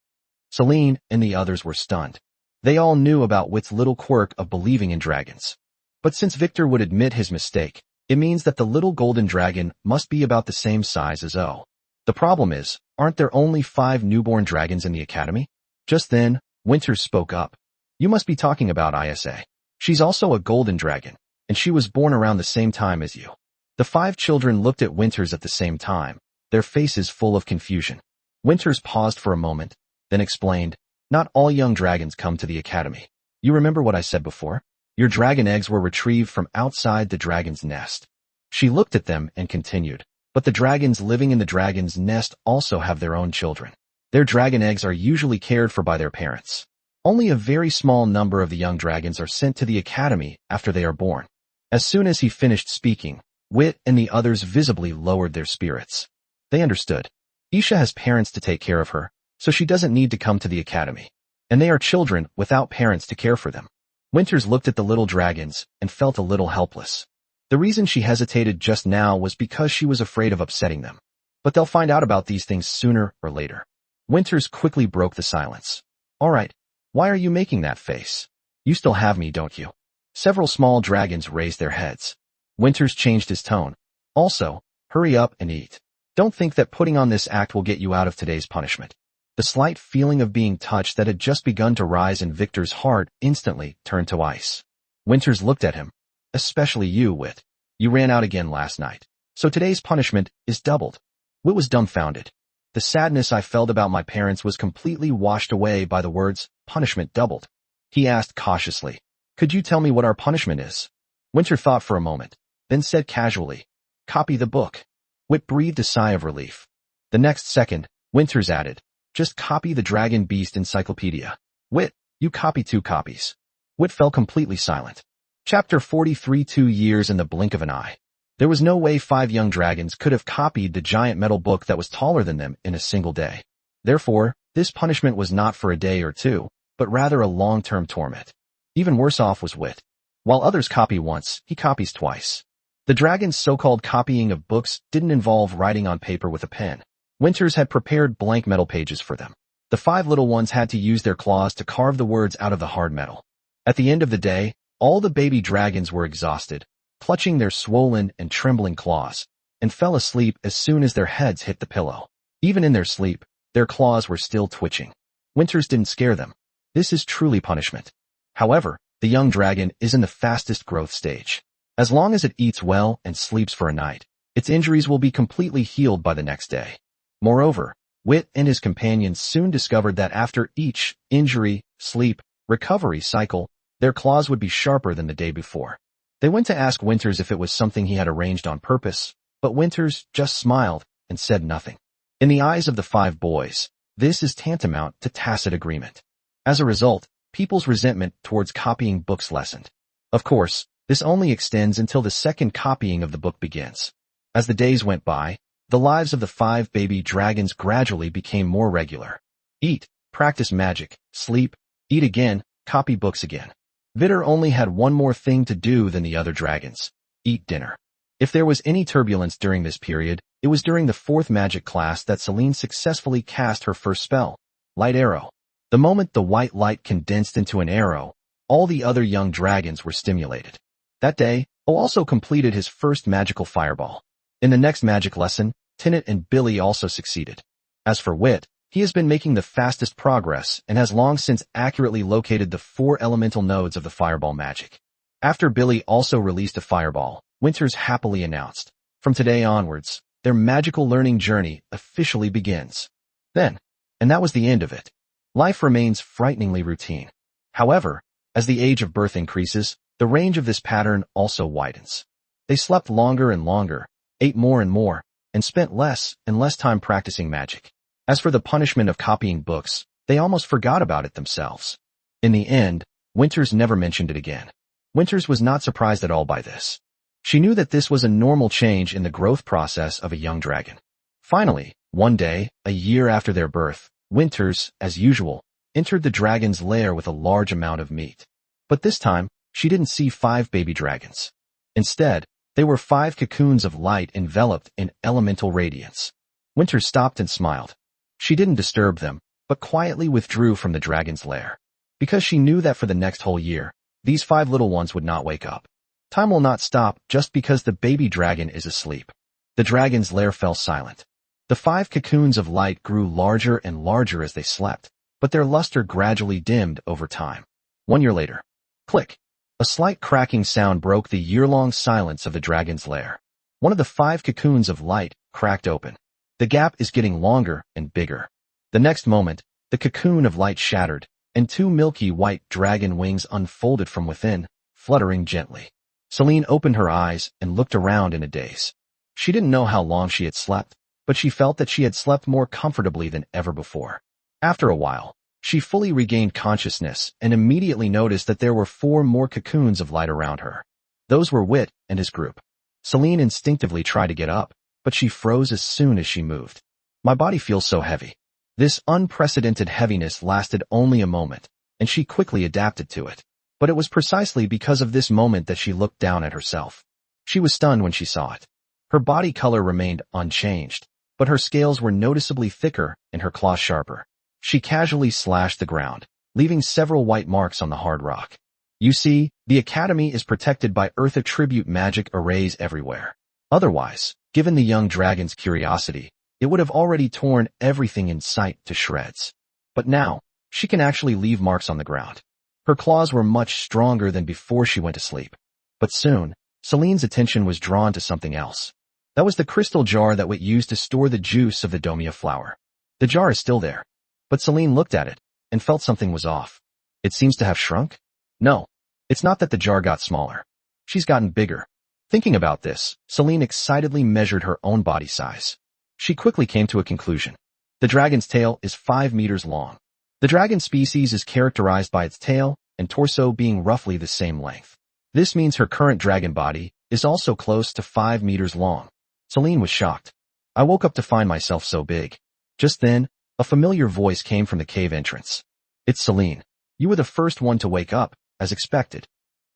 Celine and the others were stunned. They all knew about Wit's little quirk of believing in dragons. But since Victor would admit his mistake, it means that the little golden dragon must be about the same size as O. The problem is, aren't there only 5 newborn dragons in the academy? Just then, Winters spoke up. You must be talking about Isa. She's also a golden dragon, and she was born around the same time as you. The 5 children looked at Winters at the same time, their faces full of confusion. Winters paused for a moment, then explained, not all young dragons come to the academy. You remember what I said before? Your dragon eggs were retrieved from outside the dragon's nest. She looked at them and continued, but the dragons living in the dragon's nest also have their own children. Their dragon eggs are usually cared for by their parents. Only a very small number of the young dragons are sent to the academy after they are born. As soon as he finished speaking, Wit and the others visibly lowered their spirits. They understood. Isha has parents to take care of her, so she doesn't need to come to the academy. And they are children without parents to care for them. Winters looked at the little dragons and felt a little helpless. The reason she hesitated just now was because she was afraid of upsetting them. But they'll find out about these things sooner or later. Winters quickly broke the silence. All right, why are you making that face? You still have me, don't you? Several small dragons raised their heads. Winters changed his tone. Also, hurry up and eat. Don't think that putting on this act will get you out of today's punishment. The slight feeling of being touched that had just begun to rise in Victor's heart instantly turned to ice. Winters looked at him. Especially you, Wit. You ran out again last night, so today's punishment is doubled. Wit was dumbfounded. The sadness I felt about my parents was completely washed away by the words, punishment doubled. He asked cautiously, could you tell me what our punishment is? Winter thought for a moment, then said casually, copy the book. Wit breathed a sigh of relief. The next second, Winters added, just copy the Dragon Beast Encyclopedia. Wit, you copy 2 copies. Wit fell completely silent. Chapter 43 2 years in the blink of an eye. There was no way 5 young dragons could have copied the giant metal book that was taller than them in a single day. Therefore, this punishment was not for a day or 2, but rather a long-term torment. Even worse off was Wit. While others copy once, he copies twice. The dragon's so-called copying of books didn't involve writing on paper with a pen. Winters had prepared blank metal pages for them. The 5 little ones had to use their claws to carve the words out of the hard metal. At the end of the day, all the baby dragons were exhausted, clutching their swollen and trembling claws, and fell asleep as soon as their heads hit the pillow. Even in their sleep, their claws were still twitching. Winters didn't scare them. This is truly punishment. However, the young dragon is in the fastest growth stage. As long as it eats well and sleeps for a night, its injuries will be completely healed by the next day. Moreover, Wit and his companions soon discovered that after each injury, sleep, recovery cycle, their claws would be sharper than the day before. They went to ask Winters if it was something he had arranged on purpose, but Winters just smiled and said nothing. In the eyes of the 5 boys, this is tantamount to tacit agreement. As a result, people's resentment towards copying books lessened. Of course, this only extends until the second copying of the book begins. As the days went by, the lives of the 5 baby dragons gradually became more regular. Eat, practice magic, sleep, eat again, copy books again. Vittor only had one more thing to do than the other dragons: eat dinner. If there was any turbulence during this period, it was during the 4th magic class that Celine successfully cast her first spell, Light Arrow. The moment the white light condensed into an arrow, all the other young dragons were stimulated. That day, O also completed his first magical fireball. In the next magic lesson, Tinnet and Billy also succeeded. As for Wit, he has been making the fastest progress and has long since accurately located the 4 elemental nodes of the fireball magic. After Billy also released a fireball, Winters happily announced, from today onwards, their magical learning journey officially begins. Then, and that was the end of it. Life remains frighteningly routine. However, as the age of birth increases, the range of this pattern also widens. They slept longer and longer, ate more and more, and spent less and less time practicing magic. As for the punishment of copying books, they almost forgot about it themselves. In the end, Winters never mentioned it again. Winters was not surprised at all by this. She knew that this was a normal change in the growth process of a young dragon. Finally, one day, a year after their birth, Winters, as usual, entered the dragon's lair with a large amount of meat. But this time, she didn't see 5 baby dragons. Instead, they were 5 cocoons of light enveloped in elemental radiance. Winters stopped and smiled. She didn't disturb them, but quietly withdrew from the dragon's lair. Because she knew that for the next whole year, these 5 little ones would not wake up. Time will not stop just because the baby dragon is asleep. The dragon's lair fell silent. The 5 cocoons of light grew larger and larger as they slept, but their luster gradually dimmed over time. 1 year later. Click. A slight cracking sound broke the year-long silence of the dragon's lair. One of the 5 cocoons of light cracked open. The gap is getting longer and bigger. The next moment, the cocoon of light shattered, and 2 milky white dragon wings unfolded from within, fluttering gently. Celine opened her eyes and looked around in a daze. She didn't know how long she had slept, but she felt that she had slept more comfortably than ever before. After a while, she fully regained consciousness and immediately noticed that there were 4 more cocoons of light around her. Those were Wit and his group. Celine instinctively tried to get up, but she froze as soon as she moved. My body feels so heavy. This unprecedented heaviness lasted only a moment, and she quickly adapted to it. But it was precisely because of this moment that she looked down at herself. She was stunned when she saw it. Her body color remained unchanged, but her scales were noticeably thicker and her claws sharper. She casually slashed the ground, leaving several white marks on the hard rock. You see, the academy is protected by earth attribute magic arrays everywhere. Otherwise, given the young dragon's curiosity, it would have already torn everything in sight to shreds. But now, she can actually leave marks on the ground. Her claws were much stronger than before she went to sleep. But soon, Celine's attention was drawn to something else. That was the crystal jar that Wit used to store the juice of the domia flower. The jar is still there. But Celine looked at it, and felt something was off. It seems to have shrunk? No, it's not that the jar got smaller. She's gotten bigger. Thinking about this, Celine excitedly measured her own body size. She quickly came to a conclusion. The dragon's tail is 5 meters long. The dragon species is characterized by its tail and torso being roughly the same length. This means her current dragon body is also close to 5 meters long. Celine was shocked. I woke up to find myself so big. Just then, a familiar voice came from the cave entrance. It's Celine. You were the first one to wake up, as expected.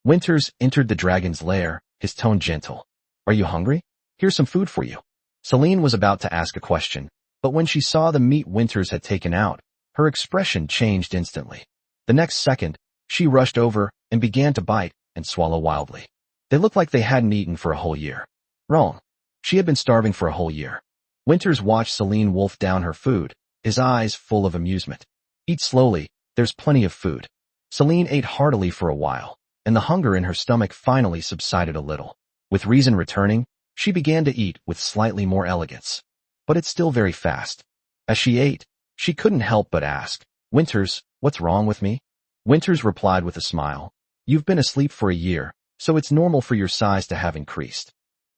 Winters entered the dragon's lair, his tone gentle. Are you hungry? Here's some food for you. Celine was about to ask a question, but when she saw the meat Winters had taken out, her expression changed instantly. The next second, she rushed over and began to bite and swallow wildly. They looked like they hadn't eaten for a whole year. Wrong. She had been starving for a whole year. Winters watched Celine wolf down her food, his eyes full of amusement. Eat slowly, there's plenty of food. Celine ate heartily for a while, and the hunger in her stomach finally subsided a little. With reason returning, she began to eat with slightly more elegance. But it's still very fast. As she ate, she couldn't help but ask, Winters, what's wrong with me? Winters replied with a smile. You've been asleep for a year, so it's normal for your size to have increased.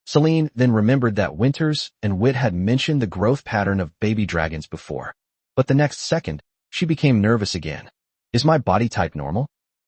Celine then remembered that Winters and Wit had mentioned the growth pattern of baby dragons before. But the next second, she became nervous again. Is my body type normal?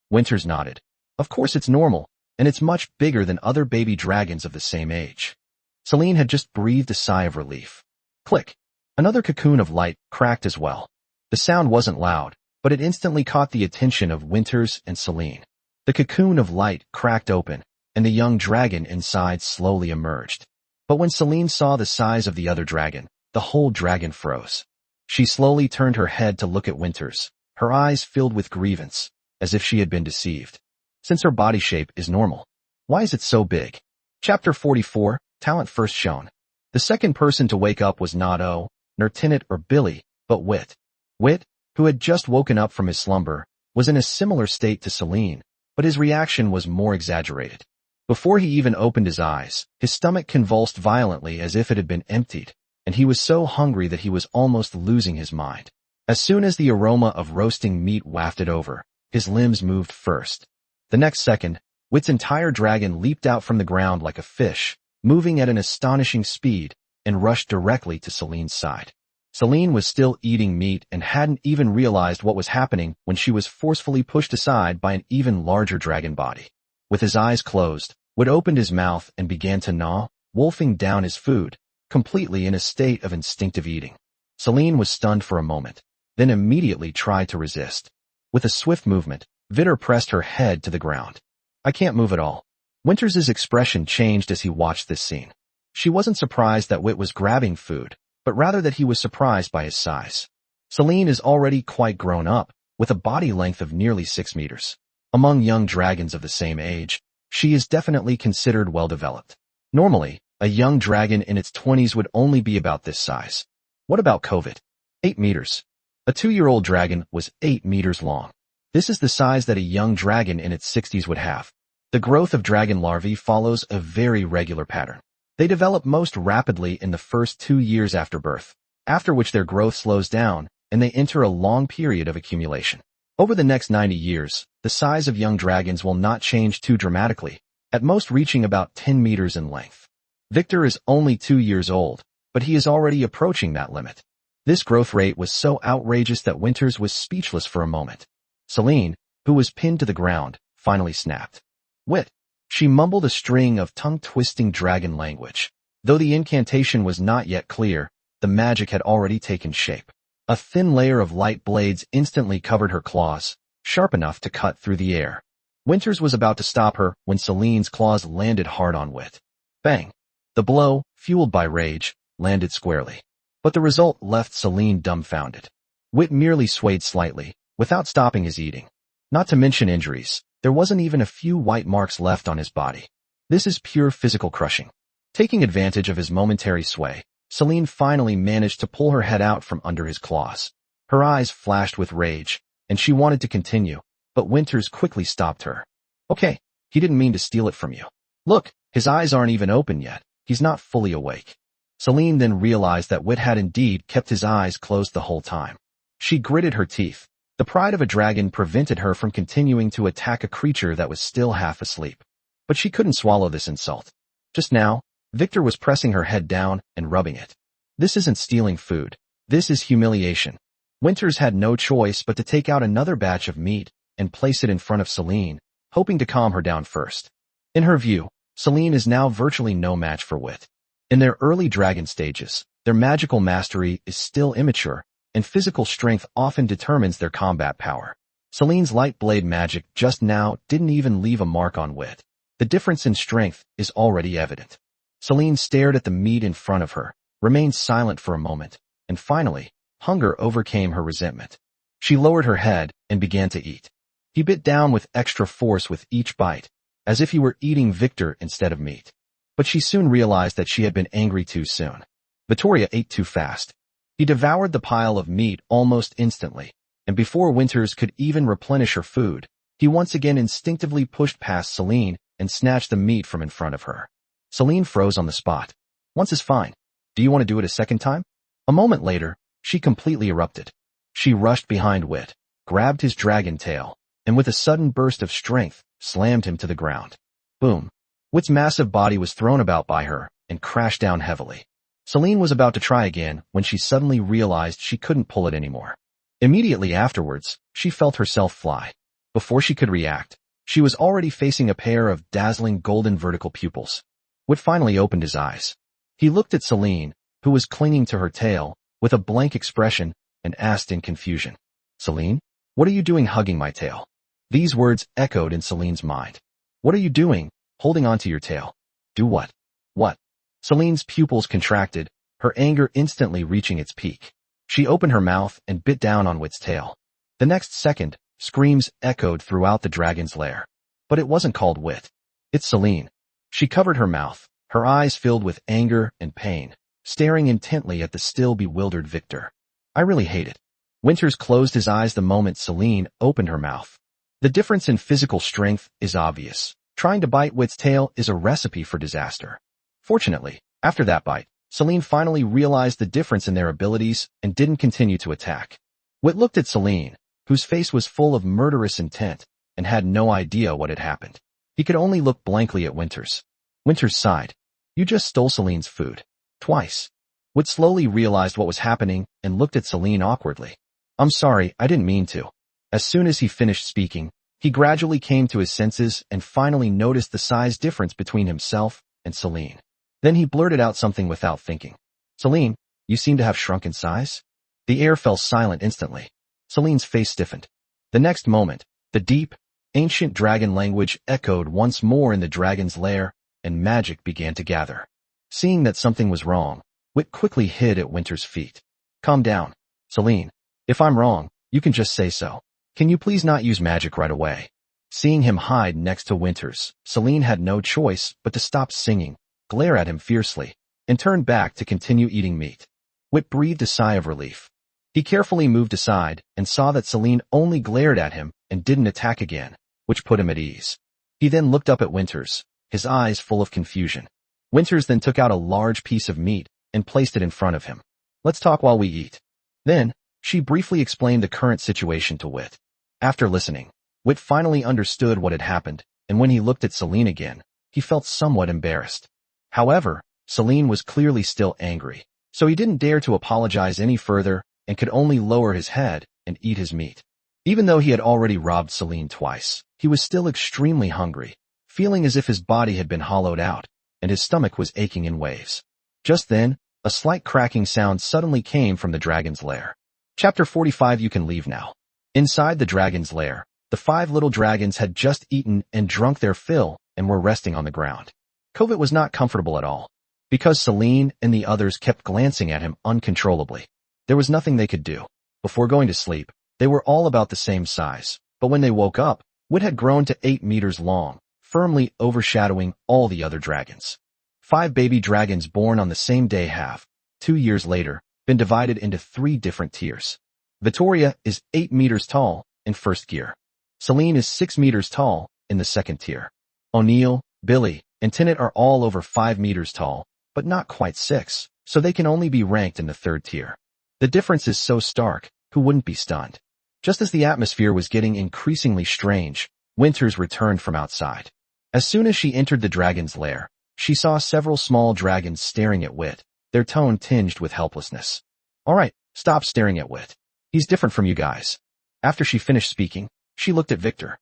Winters nodded. Of course it's normal, and it's much bigger than other baby dragons of the same age. Celine had just breathed a sigh of relief. Click. Another cocoon of light cracked as well. The sound wasn't loud, but it instantly caught the attention of Winters and Celine. The cocoon of light cracked open, and the young dragon inside slowly emerged. But when Celine saw the size of the other dragon, the whole dragon froze. She slowly turned her head to look at Winters, her eyes filled with grievance, as if she had been deceived. Since her body shape is normal, why is it so big? Chapter 44, Talent First Shown. The second person to wake up was not O, nor Tinnet or Billy, but Wit. Wit, who had just woken up from his slumber, was in a similar state to Celine, but his reaction was more exaggerated. Before he even opened his eyes, his stomach convulsed violently as if it had been emptied, and he was so hungry that he was almost losing his mind. As soon as the aroma of roasting meat wafted over, his limbs moved first. The next second, Wit's entire dragon leaped out from the ground like a fish, moving at an astonishing speed, and rushed directly to Celine's side. Celine was still eating meat and hadn't even realized what was happening when she was forcefully pushed aside by an even larger dragon body. With his eyes closed, Wood opened his mouth and began to gnaw, wolfing down his food, completely in a state of instinctive eating. Celine was stunned for a moment, then immediately tried to resist. With a swift movement, Vittor pressed her head to the ground. I can't move at all. Winters's expression changed as he watched this scene. She wasn't surprised that Wit was grabbing food, but rather that he was surprised by his size. Celine is already quite grown up, with a body length of nearly 6 meters. Among young dragons of the same age, she is definitely considered well-developed. Normally, a young dragon in its 20s would only be about this size. What about COVID? 8 meters. A 2-year-old dragon was 8 meters long. This is the size that a young dragon in its 60s would have. The growth of dragon larvae follows a very regular pattern. They develop most rapidly in the first 2 years after birth, after which their growth slows down and they enter a long period of accumulation. Over the next 90 years, the size of young dragons will not change too dramatically, at most reaching about 10 meters in length. Vittor is only 2 years old, but he is already approaching that limit. This growth rate was so outrageous that Winters was speechless for a moment. Celine, who was pinned to the ground, finally snapped. Wit. She mumbled a string of tongue-twisting dragon language. Though the incantation was not yet clear, the magic had already taken shape. A thin layer of light blades instantly covered her claws, sharp enough to cut through the air. Winters was about to stop her when Celine's claws landed hard on Wit. Bang! The blow, fueled by rage, landed squarely. But the result left Celine dumbfounded. Wit merely swayed slightly, without stopping his eating. Not to mention injuries, there wasn't even a few white marks left on his body. This is pure physical crushing. Taking advantage of his momentary sway, Celine finally managed to pull her head out from under his claws. Her eyes flashed with rage, and she wanted to continue, but Winters quickly stopped her. Okay, he didn't mean to steal it from you. Look, his eyes aren't even open yet. He's not fully awake. Celine then realized that Wit had indeed kept his eyes closed the whole time. She gritted her teeth. The pride of a dragon prevented her from continuing to attack a creature that was still half asleep. But she couldn't swallow this insult. Just now, Vittor was pressing her head down and rubbing it. This isn't stealing food. This is humiliation. Winters had no choice but to take out another batch of meat and place it in front of Celine, hoping to calm her down first. In her view, Celine is now virtually no match for Wit. In their early dragon stages, their magical mastery is still immature, and physical strength often determines their combat power. Celine's light blade magic just now didn't even leave a mark on Wit. The difference in strength is already evident. Celine stared at the meat in front of her, remained silent for a moment, and finally, hunger overcame her resentment. She lowered her head and began to eat. He bit down with extra force with each bite, as if he were eating Vittor instead of meat. But she soon realized that she had been angry too soon. Vittoria ate too fast. He devoured the pile of meat almost instantly, and before Winters could even replenish her food, he once again instinctively pushed past Celine and snatched the meat from in front of her. Celine froze on the spot. Once is fine. Do you want to do it a second time? A moment later, she completely erupted. She rushed behind Wit, grabbed his dragon tail, and with a sudden burst of strength, slammed him to the ground. Boom. Wit's massive body was thrown about by her and crashed down heavily. Celine was about to try again when she suddenly realized she couldn't pull it anymore. Immediately afterwards, she felt herself fly. Before she could react, she was already facing a pair of dazzling golden vertical pupils. Wit finally opened his eyes. He looked at Celine, who was clinging to her tail, with a blank expression, and asked in confusion, Celine, what are you doing hugging my tail? These words echoed in Celine's mind. What are you doing, holding onto your tail? Do what? What? Celine's pupils contracted, her anger instantly reaching its peak. She opened her mouth and bit down on Wit's tail. The next second, screams echoed throughout the dragon's lair. But it wasn't called Wit. It's Celine. She covered her mouth, her eyes filled with anger and pain, staring intently at the still bewildered Vittor. I really hate it. Winters closed his eyes the moment Celine opened her mouth. The difference in physical strength is obvious. Trying to bite Wit's tail is a recipe for disaster. Fortunately, after that bite, Celine finally realized the difference in their abilities and didn't continue to attack. Wit looked at Celine, whose face was full of murderous intent, and had no idea what had happened. He could only look blankly at Winters. Winters sighed. You just stole Celine's food. Twice. Wit slowly realized what was happening and looked at Celine awkwardly. I'm sorry, I didn't mean to. As soon as he finished speaking, He gradually came to his senses and finally noticed the size difference between himself and Celine. Then he blurted out something without thinking. Celine, you seem to have shrunk in size? The air fell silent instantly. Celine's face stiffened. The next moment, the deep, ancient dragon language echoed once more in the dragon's lair, and magic began to gather. Seeing that something was wrong, Wit quickly hid at Winter's feet. Calm down, Celine. If I'm wrong, you can just say so. Can you please not use magic right away? Seeing him hide next to Winters, Celine had no choice but to stop singing, glare at him fiercely, and turn back to continue eating meat. Wit breathed a sigh of relief. He carefully moved aside and saw that Celine only glared at him and didn't attack again, which put him at ease. He then looked up at Winters, his eyes full of confusion. Winters then took out a large piece of meat and placed it in front of him. Let's talk while we eat. Then, she briefly explained the current situation to Wit. After listening, Wit finally understood what had happened, and when he looked at Celine again, he felt somewhat embarrassed. However, Celine was clearly still angry, so he didn't dare to apologize any further and could only lower his head and eat his meat. Even though he had already robbed Celine twice, he was still extremely hungry, feeling as if his body had been hollowed out, and his stomach was aching in waves. Just then, a slight cracking sound suddenly came from the dragon's lair. Chapter 45. You can leave now. Inside the dragon's lair, the 5 little dragons had just eaten and drunk their fill and were resting on the ground. Kovit was not comfortable at all, because Celine and the others kept glancing at him uncontrollably. There was nothing they could do. Before going to sleep, they were all about the same size, but when they woke up, Wit had grown to 8 meters long, firmly overshadowing all the other dragons. 5 baby dragons born on the same day have, 2 years later, been divided into 3 different tiers. Vittoria is 8 meters tall in first gear. Celine is 6 meters tall in the second tier. O'Neill, Billy, and Tinnet are all over 5 meters tall, but not quite 6, so they can only be ranked in the third tier. The difference is so stark, who wouldn't be stunned? Just as the atmosphere was getting increasingly strange, Winters returned from outside. As soon as she entered the dragon's lair, she saw several small dragons staring at Wit, their tone tinged with helplessness. All right, stop staring at Wit. He's different from you guys. After she finished speaking, she looked at Vittor.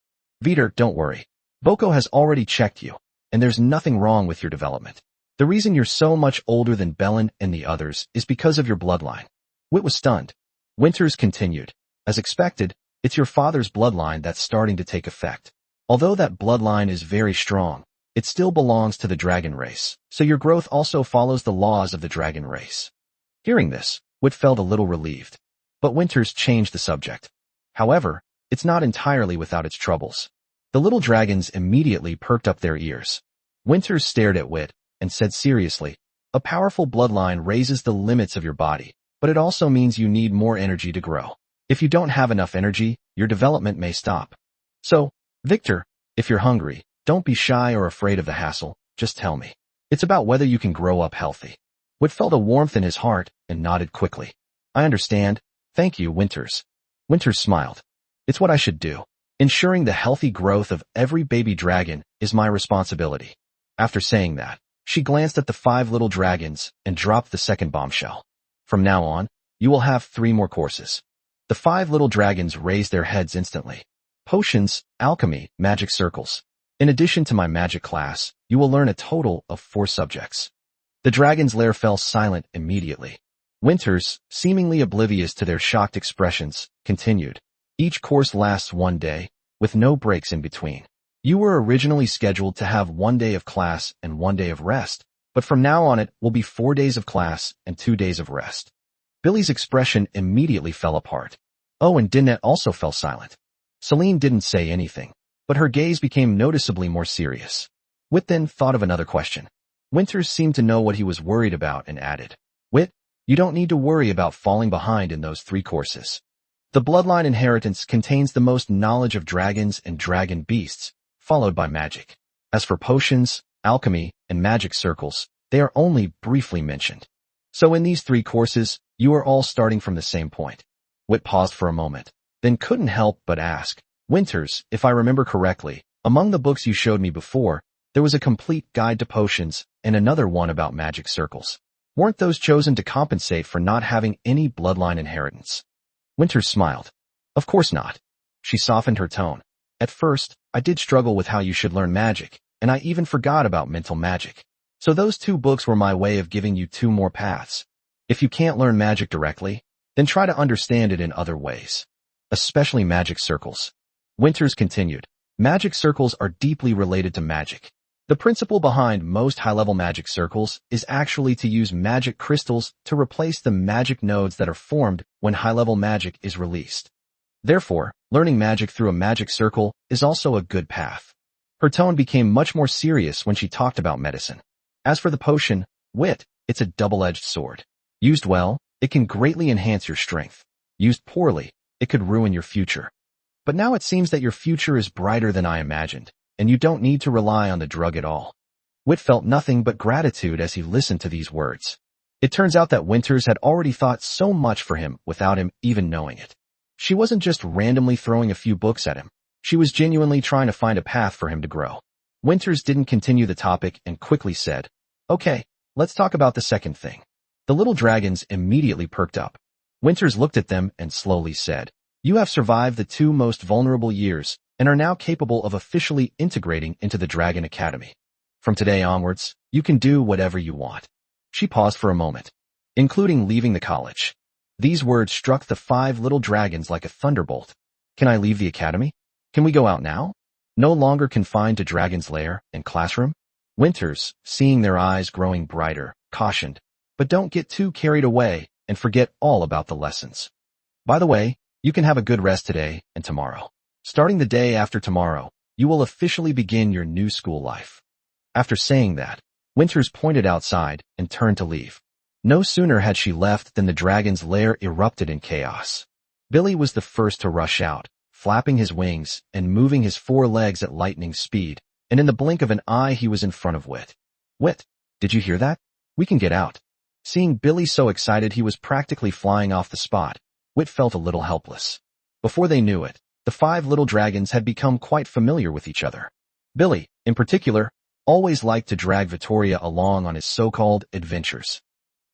Vittor, don't worry. Boko has already checked you, and there's nothing wrong with your development. The reason you're so much older than Bellin and the others is because of your bloodline. Wit was stunned. Winters continued. As expected, it's your father's bloodline that's starting to take effect. Although that bloodline is very strong, it still belongs to the dragon race, so your growth also follows the laws of the dragon race. Hearing this, Wit felt a little relieved. But Winters changed the subject. However, it's not entirely without its troubles. The little dragons immediately perked up their ears. Winters stared at Wit and said seriously, a powerful bloodline raises the limits of your body, but it also means you need more energy to grow. If you don't have enough energy, your development may stop. So, Vittor, if you're hungry, don't be shy or afraid of the hassle, just tell me. It's about whether you can grow up healthy. Wit felt a warmth in his heart and nodded quickly. I understand. Thank you, Winters. Winters smiled. It's what I should do. Ensuring the healthy growth of every baby dragon is my responsibility. After saying that, she glanced at the 5 little dragons and dropped the second bombshell. From now on, you will have 3 more courses. The 5 little dragons raised their heads instantly. Potions, alchemy, magic circles. In addition to my magic class, you will learn a total of 4 subjects. The dragon's lair fell silent immediately. Winters, seemingly oblivious to their shocked expressions, continued. Each course lasts 1 day, with no breaks in between. You were originally scheduled to have 1 day of class and 1 day of rest, but from now on it will be 4 days of class and 2 days of rest. Billy's expression immediately fell apart. Oh, and Dinette also fell silent. Celine didn't say anything, but her gaze became noticeably more serious. Wit then thought of another question. Winters seemed to know what he was worried about and added, Wit, you don't need to worry about falling behind in those 3 courses. The bloodline inheritance contains the most knowledge of dragons and dragon beasts, followed by magic. As for potions, alchemy, and magic circles, they are only briefly mentioned. So in these 3 courses, you are all starting from the same point. Wit paused for a moment, then couldn't help but ask, Winters, if I remember correctly, among the books you showed me before, there was a complete guide to potions and another one about magic circles. Weren't those chosen to compensate for not having any bloodline inheritance? Winters smiled. Of course not. She softened her tone. At first, I did struggle with how you should learn magic, and I even forgot about mental magic. So those 2 books were my way of giving you 2 more paths. If you can't learn magic directly, then try to understand it in other ways. Especially magic circles. Winters continued. Magic circles are deeply related to magic. The principle behind most high-level magic circles is actually to use magic crystals to replace the magic nodes that are formed when high-level magic is released. Therefore, learning magic through a magic circle is also a good path. Her tone became much more serious when she talked about medicine. As for the potion, wit, it's a double-edged sword. Used well, it can greatly enhance your strength. Used poorly, it could ruin your future. But now it seems that your future is brighter than I imagined, and you don't need to rely on the drug at all. Wit felt nothing but gratitude as he listened to these words. It turns out that Winters had already thought so much for him without him even knowing it. She wasn't just randomly throwing a few books at him. She was genuinely trying to find a path for him to grow. Winters didn't continue the topic and quickly said, "Okay, let's talk about the second thing." The little dragons immediately perked up. Winters looked at them and slowly said, "You have survived the 2 most vulnerable years and are now capable of officially integrating into the Dragon Academy. From today onwards, you can do whatever you want." She paused for a moment, including leaving the college. These words struck the 5 little dragons like a thunderbolt. "Can I leave the academy? Can we go out now? No longer confined to Dragon's Lair and classroom?" Winters, seeing their eyes growing brighter, cautioned, "But don't get too carried away and forget all about the lessons. By the way, you can have a good rest today and tomorrow. Starting the day after tomorrow, you will officially begin your new school life." After saying that, Winters pointed outside and turned to leave. No sooner had she left than the dragon's lair erupted in chaos. Billy was the first to rush out, flapping his wings and moving his 4 legs at lightning speed, and in the blink of an eye he was in front of Wit. "Wit, did you hear that? We can get out." Seeing Billy so excited he was practically flying off the spot, Wit felt a little helpless. Before they knew it, the 5 little dragons had become quite familiar with each other. Billy, in particular, always liked to drag Vittoria along on his so-called adventures.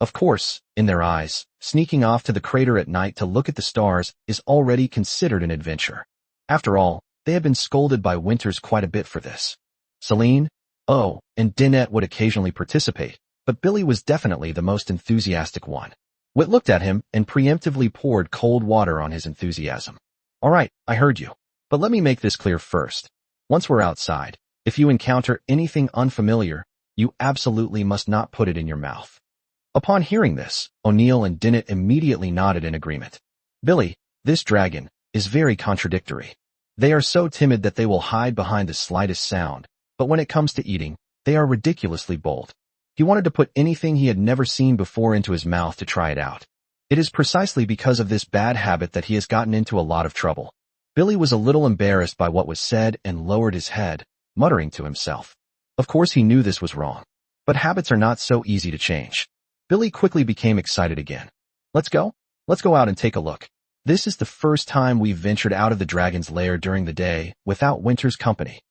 Of course, in their eyes, sneaking off to the crater at night to look at the stars is already considered an adventure. After all, they had been scolded by Winters quite a bit for this. Celine, and Dinette would occasionally participate, but Billy was definitely the most enthusiastic one. Wit looked at him and preemptively poured cold water on his enthusiasm. "All right, I heard you. But let me make this clear first. Once we're outside, if you encounter anything unfamiliar, you absolutely must not put it in your mouth." Upon hearing this, O'Neill and Dinette immediately nodded in agreement. "Billy, this dragon, is very contradictory. They are so timid that they will hide behind the slightest sound, but when it comes to eating, they are ridiculously bold." He wanted to put anything he had never seen before into his mouth to try it out. It is precisely because of this bad habit that he has gotten into a lot of trouble. Billy was a little embarrassed by what was said and lowered his head, muttering to himself. Of course he knew this was wrong. But habits are not so easy to change. Billy quickly became excited again. Let's go out and take a look. This is the first time we've ventured out of the dragon's lair during the day without Winter's company."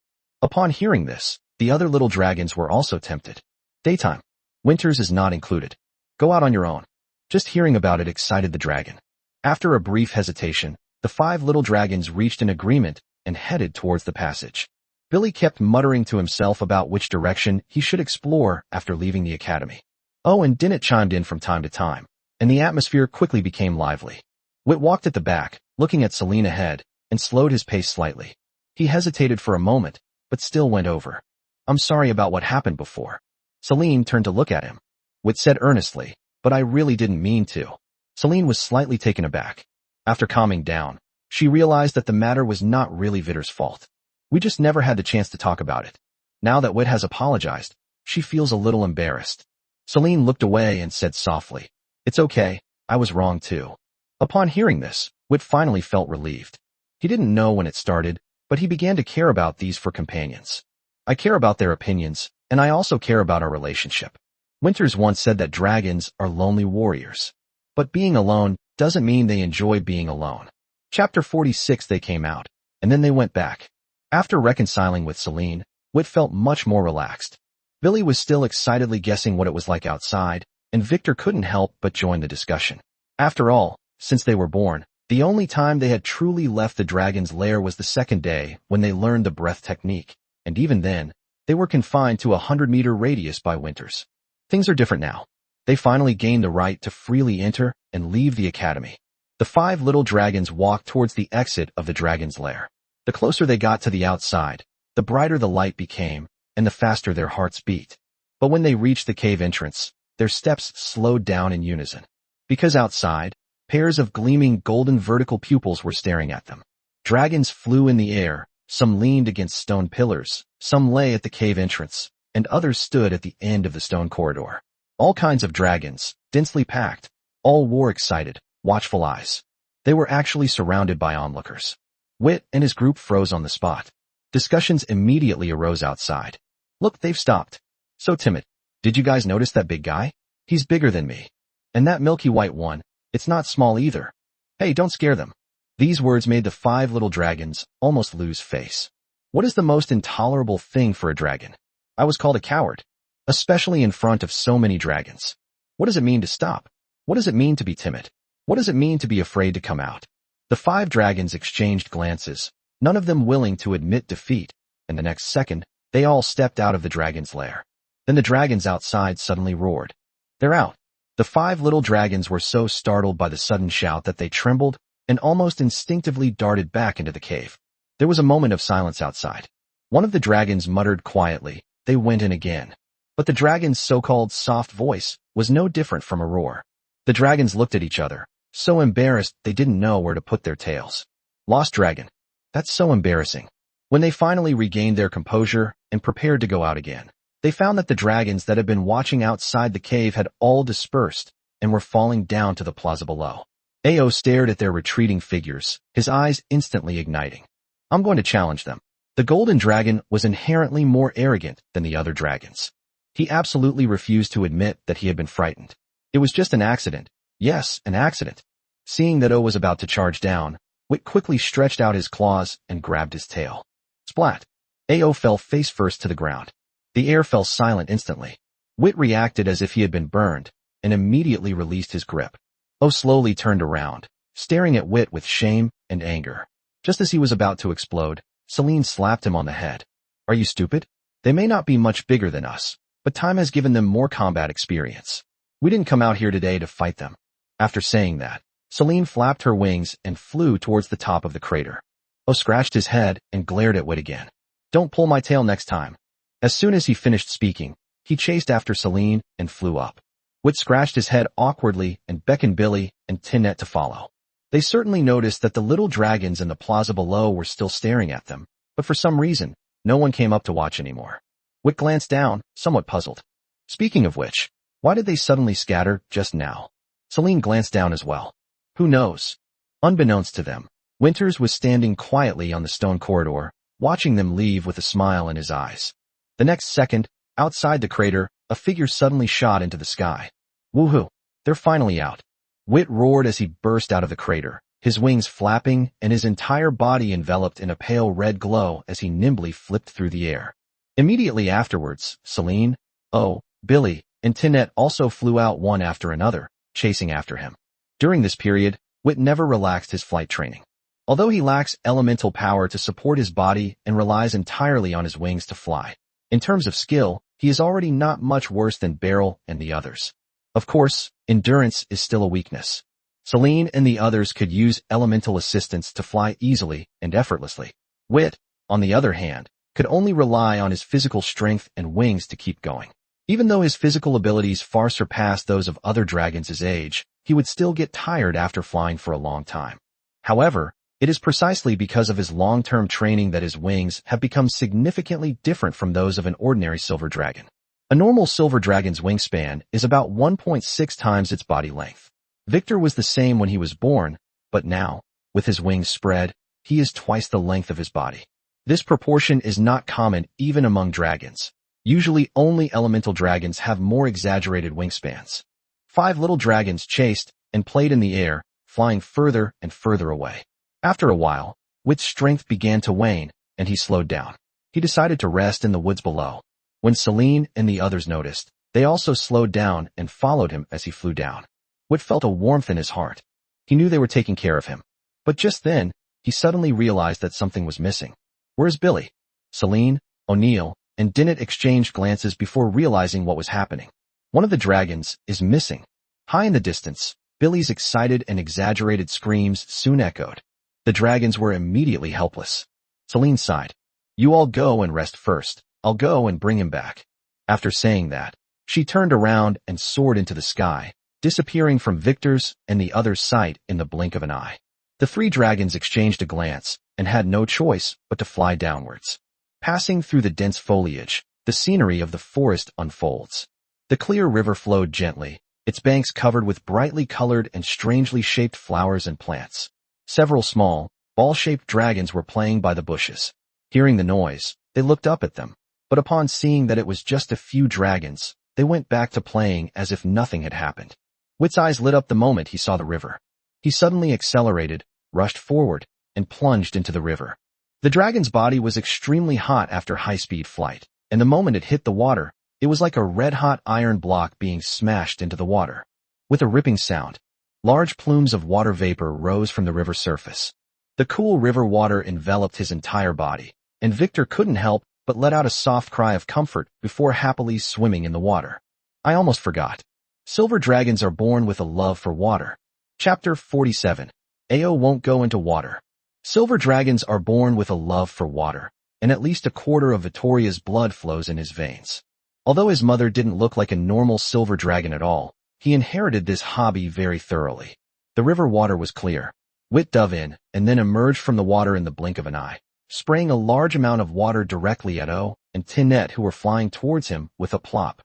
Upon hearing this, the other little dragons were also tempted. "Daytime. Winters is not included. Go out on your own." Just hearing about it excited the dragon. After a brief hesitation, the 5 little dragons reached an agreement and headed towards the passage. Billy kept muttering to himself about which direction he should explore after leaving the academy. And Dinette chimed in from time to time, and the atmosphere quickly became lively. Wit walked at the back, looking at Celine ahead, and slowed his pace slightly. He hesitated for a moment, but still went over. "I'm sorry about what happened before." Celine turned to look at him. Wit said earnestly, "But I really didn't mean to." Celine was slightly taken aback. After calming down, she realized that the matter was not really Vittor's fault. "We just never had the chance to talk about it. Now that Wit has apologized, she feels a little embarrassed." Celine looked away and said softly, "It's okay, I was wrong too." Upon hearing this, Wit finally felt relieved. He didn't know when it started, but he began to care about these for companions. "I care about their opinions, and I also care about our relationship." Winters once said that dragons are lonely warriors. But being alone doesn't mean they enjoy being alone. Chapter 46. They came out, and then they went back. After reconciling with Celine, Wit felt much more relaxed. Billy was still excitedly guessing what it was like outside, and Vittor couldn't help but join the discussion. After all, since they were born, The only time they had truly left the dragon's lair was the second day when they learned the breath technique, and even then, they were confined to a 100-meter radius by winters. Things are different now. They finally gained the right to freely enter and leave the academy. The 5 little dragons walked towards the exit of the dragon's lair. The closer they got to the outside, the brighter the light became, and the faster their hearts beat. But when they reached the cave entrance, their steps slowed down in unison. Because outside, pairs of gleaming golden vertical pupils were staring at them. Dragons flew in the air, some leaned against stone pillars, some lay at the cave entrance, and others stood at the end of the stone corridor. All kinds of dragons, densely packed, all wore excited, watchful eyes. They were actually surrounded by onlookers. Wit and his group froze on the spot. Discussions immediately arose outside. Look, they've stopped. So timid. Did you guys notice that big guy? He's bigger than me. And that milky white one, it's not small either. Hey, don't scare them. These words made the 5 little dragons almost lose face. What is the most intolerable thing for a dragon? I was called a coward, especially in front of so many dragons. What does it mean to stop? What does it mean to be timid? What does it mean to be afraid to come out? The 5 dragons exchanged glances, none of them willing to admit defeat, and the next second, they all stepped out of the dragon's lair. Then the dragons outside suddenly roared. They're out. The 5 little dragons were so startled by the sudden shout that they trembled and almost instinctively darted back into the cave. There was a moment of silence outside. One of the dragons muttered quietly. They went in again. But the dragon's so-called soft voice was no different from a roar. The dragons looked at each other, so embarrassed they didn't know where to put their tails. Lost dragon. That's so embarrassing. When they finally regained their composure and prepared to go out again, they found that the dragons that had been watching outside the cave had all dispersed and were falling down to the plaza below. Ao stared at their retreating figures, his eyes instantly igniting. I'm going to challenge them. The golden dragon was inherently more arrogant than the other dragons. He absolutely refused to admit that he had been frightened. It was just an accident. Yes, an accident. Seeing that O was about to charge down, Wit quickly stretched out his claws and grabbed his tail. Splat! Ao fell face first to the ground. The air fell silent instantly. Wit reacted as if he had been burned, and immediately released his grip. O slowly turned around, staring at Wit with shame and anger. Just as he was about to explode, Celine slapped him on the head. Are you stupid? They may not be much bigger than us, but time has given them more combat experience. We didn't come out here today to fight them. After saying that, Celine flapped her wings and flew towards the top of the crater. O scratched his head and glared at Wit again. Don't pull my tail next time. As soon as he finished speaking, he chased after Celine and flew up. Wit scratched his head awkwardly and beckoned Billy and Tinette to follow. They certainly noticed that the little dragons in the plaza below were still staring at them, but for some reason, no one came up to watch anymore. Wit glanced down, somewhat puzzled. Speaking of which, why did they suddenly scatter just now? Celine glanced down as well. Who knows? Unbeknownst to them, Winters was standing quietly on the stone corridor, watching them leave with a smile in his eyes. The next second, outside the crater, a figure suddenly shot into the sky. Woohoo! They're finally out. Wit roared as he burst out of the crater, his wings flapping and his entire body enveloped in a pale red glow as he nimbly flipped through the air. Immediately afterwards, Celine, O, Billy, and Tinette also flew out one after another, chasing after him. During this period, Wit never relaxed his flight training. Although he lacks elemental power to support his body and relies entirely on his wings to fly, in terms of skill, he is already not much worse than Beryl and the others. Of course, endurance is still a weakness. Celine and the others could use elemental assistance to fly easily and effortlessly. Wit, on the other hand, could only rely on his physical strength and wings to keep going. Even though his physical abilities far surpassed those of other dragons his age, he would still get tired after flying for a long time. However, it is precisely because of his long-term training that his wings have become significantly different from those of an ordinary silver dragon. A normal silver dragon's wingspan is about 1.6 times its body length. Vittor was the same when he was born, but now, with his wings spread, he is twice the length of his body. This proportion is not common even among dragons. Usually only elemental dragons have more exaggerated wingspans. 5 little dragons chased and played in the air, flying further and further away. After a while, Wit's strength began to wane, and he slowed down. He decided to rest in the woods below. When Celine and the others noticed, they also slowed down and followed him as he flew down. Wit felt a warmth in his heart. He knew they were taking care of him. But just then, he suddenly realized that something was missing. Where's Billy? Celine, O'Neill, and Dinnet exchanged glances before realizing what was happening. One of the dragons is missing. High in the distance, Billy's excited and exaggerated screams soon echoed. The dragons were immediately helpless. Celine sighed. You all go and rest first. I'll go and bring him back. After saying that, she turned around and soared into the sky, disappearing from Victor's and the other's sight in the blink of an eye. The three dragons exchanged a glance and had no choice but to fly downwards. Passing through the dense foliage, the scenery of the forest unfolds. The clear river flowed gently, its banks covered with brightly colored and strangely shaped flowers and plants. Several small, ball-shaped dragons were playing by the bushes. Hearing the noise, they looked up at them, but upon seeing that it was just a few dragons, they went back to playing as if nothing had happened. Witt's eyes lit up the moment he saw the river. He suddenly accelerated, rushed forward, and plunged into the river. The dragon's body was extremely hot after high-speed flight, and the moment it hit the water, it was like a red-hot iron block being smashed into the water. With a ripping sound, large plumes of water vapor rose from the river surface. The cool river water enveloped his entire body, and Victor couldn't help but let out a soft cry of comfort before happily swimming in the water. I almost forgot. Silver dragons are born with a love for water. Chapter 47. Ao won't go into water. Silver dragons are born with a love for water, and at least a quarter of Vittoria's blood flows in his veins. Although his mother didn't look like a normal silver dragon at all, he inherited this hobby very thoroughly. The river water was clear. Witt dove in, and then emerged from the water in the blink of an eye, spraying a large amount of water directly at O and Tinette, who were flying towards him with a plop.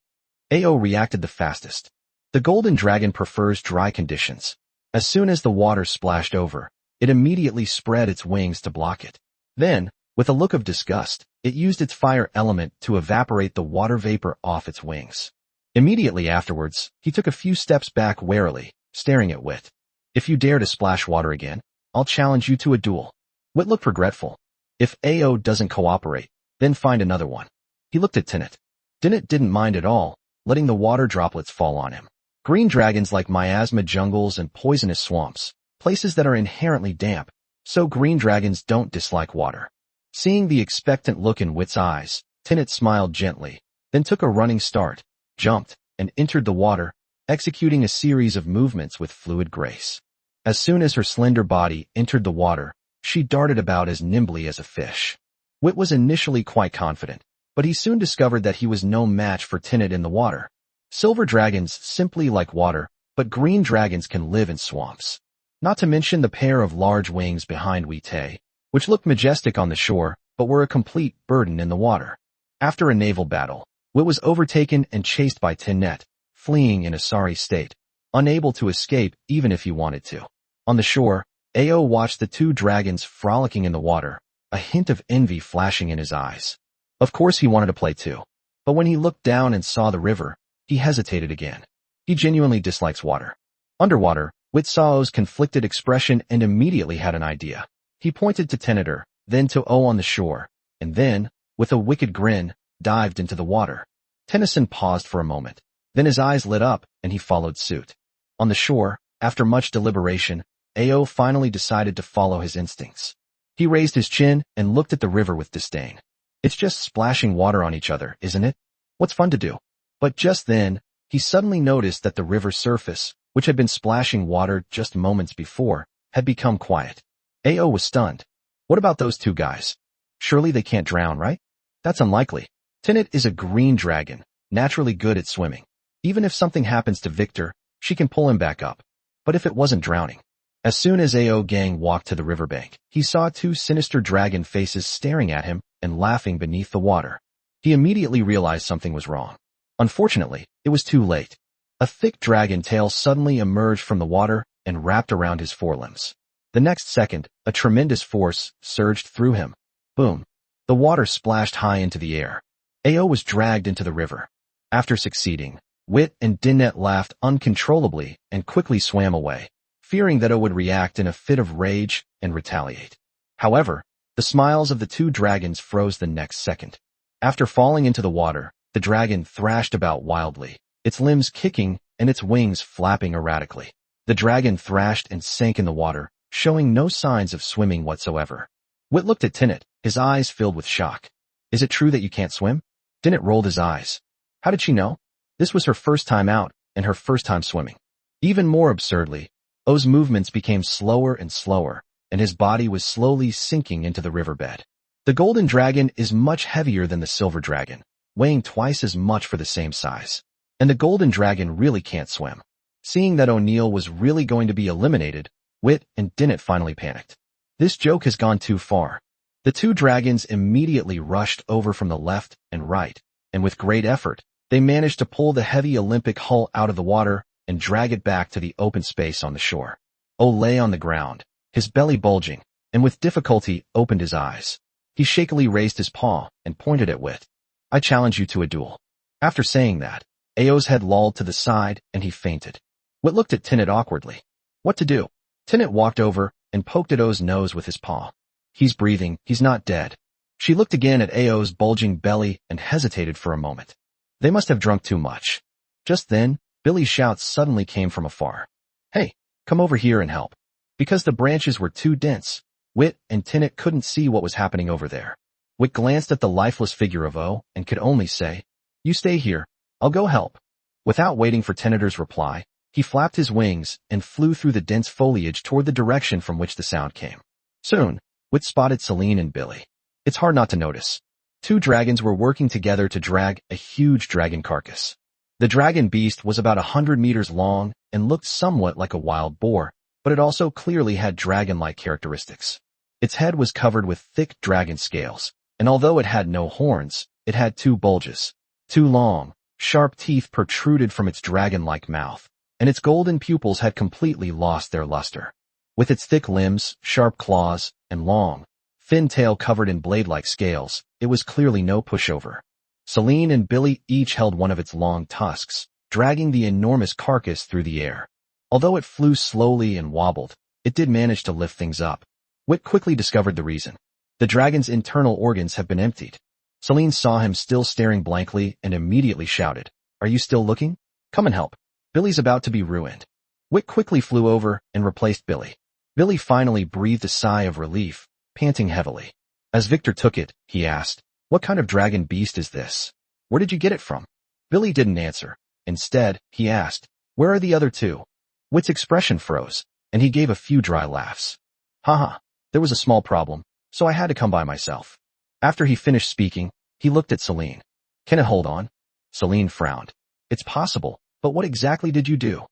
Ao reacted the fastest. The golden dragon prefers dry conditions. As soon as the water splashed over, it immediately spread its wings to block it. Then, with a look of disgust, it used its fire element to evaporate the water vapor off its wings. Immediately afterwards, he took a few steps back warily, staring at Witt. If you dare to splash water again, I'll challenge you to a duel. Witt looked regretful. If Ao doesn't cooperate, then find another one. He looked at Tinette. Tinette didn't mind at all, letting the water droplets fall on him. Green dragons like miasma jungles and poisonous swamps, places that are inherently damp, so green dragons don't dislike water. Seeing the expectant look in Witt's eyes, Tinette smiled gently, then took a running start, jumped, and entered the water, executing a series of movements with fluid grace. As soon as her slender body entered the water, she darted about as nimbly as a fish. Witt was initially quite confident, but he soon discovered that he was no match for Tinette in the water. Silver dragons simply like water, but green dragons can live in swamps. Not to mention the pair of large wings behind Witte, which looked majestic on the shore, but were a complete burden in the water. After a naval battle, Witt was overtaken and chased by Tinette, fleeing in a sorry state, unable to escape even if he wanted to. On the shore, Ao watched the two dragons frolicking in the water, a hint of envy flashing in his eyes. Of course he wanted to play too, but when he looked down and saw the river, he hesitated again. He genuinely dislikes water. Underwater, Witt saw O's conflicted expression and immediately had an idea. He pointed to Tinette, then to O on the shore, and then, with a wicked grin, dived into the water. Tennyson paused for a moment. Then his eyes lit up, and he followed suit. On the shore, after much deliberation, Ao finally decided to follow his instincts. He raised his chin and looked at the river with disdain. It's just splashing water on each other, isn't it? What's fun to do? But just then, he suddenly noticed that the river's surface, which had been splashing water just moments before, had become quiet. Ao was stunned. What about those two guys? Surely they can't drown, right? That's unlikely. Tinette is a green dragon, naturally good at swimming. Even if something happens to Victor, she can pull him back up. But if it wasn't drowning? As soon as Ao gang walked to the riverbank, he saw two sinister dragon faces staring at him and laughing beneath the water. He immediately realized something was wrong. Unfortunately, it was too late. A thick dragon tail suddenly emerged from the water and wrapped around his forelimbs. The next second, a tremendous force surged through him. Boom. The water splashed high into the air. Ao was dragged into the river. After succeeding, Witt and Dinette laughed uncontrollably and quickly swam away, fearing that O would react in a fit of rage and retaliate. However, the smiles of the two dragons froze the next second. After falling into the water, the dragon thrashed about wildly, its limbs kicking and its wings flapping erratically. The dragon thrashed and sank in the water, showing no signs of swimming whatsoever. Wit looked at Tinnet, his eyes filled with shock. Is it true that you can't swim? Tinnet rolled his eyes. How did she know? This was her first time out, and her first time swimming. Even more absurdly, O's movements became slower and slower, and his body was slowly sinking into the riverbed. The golden dragon is much heavier than the silver dragon, weighing twice as much for the same size. And the golden dragon really can't swim. Seeing that O'Neill was really going to be eliminated, Wit and Dinnet finally panicked. This joke has gone too far. The two dragons immediately rushed over from the left and right, and with great effort, they managed to pull the heavy Olympic hull out of the water and drag it back to the open space on the shore. O lay on the ground, his belly bulging, and with difficulty opened his eyes. He shakily raised his paw and pointed at Wit. I challenge you to a duel. After saying that, Ao's head lolled to the side and he fainted. Wit looked at Tinnet awkwardly. What to do? Tinnet walked over and poked at O's nose with his paw. He's breathing, he's not dead. She looked again at Ao's bulging belly and hesitated for a moment. They must have drunk too much. Just then, Billy's shouts suddenly came from afar. Hey, come over here and help. Because the branches were too dense, Wit and Tinnet couldn't see what was happening over there. Wit glanced at the lifeless figure of O and could only say, You stay here, I'll go help. Without waiting for Tinnetter's reply, he flapped his wings and flew through the dense foliage toward the direction from which the sound came. Soon, Wit spotted Celine and Billy. It's hard not to notice. Two dragons were working together to drag a huge dragon carcass. The dragon beast was about 100 meters long and looked somewhat like a wild boar, but it also clearly had dragon-like characteristics. Its head was covered with thick dragon scales, and although it had no horns, it had two bulges. Two long, sharp teeth protruded from its dragon-like mouth, and its golden pupils had completely lost their luster. With its thick limbs, sharp claws, and long, thin tail covered in blade-like scales, it was clearly no pushover. Celine and Billy each held one of its long tusks, dragging the enormous carcass through the air. Although it flew slowly and wobbled, it did manage to lift things up. Wit quickly discovered the reason. The dragon's internal organs have been emptied. Celine saw him still staring blankly and immediately shouted, Are you still looking? Come and help. Billy's about to be ruined. Wit quickly flew over and replaced Billy. Billy finally breathed a sigh of relief, panting heavily. As Victor took it, he asked, What kind of dragon beast is this? Where did you get it from? Billy didn't answer. Instead, he asked, Where are the other two? Wit's expression froze, and he gave a few dry laughs. Haha, there was a small problem, so I had to come by myself. After he finished speaking, he looked at Celine. Can it hold on? Celine frowned. It's possible, but what exactly did you do?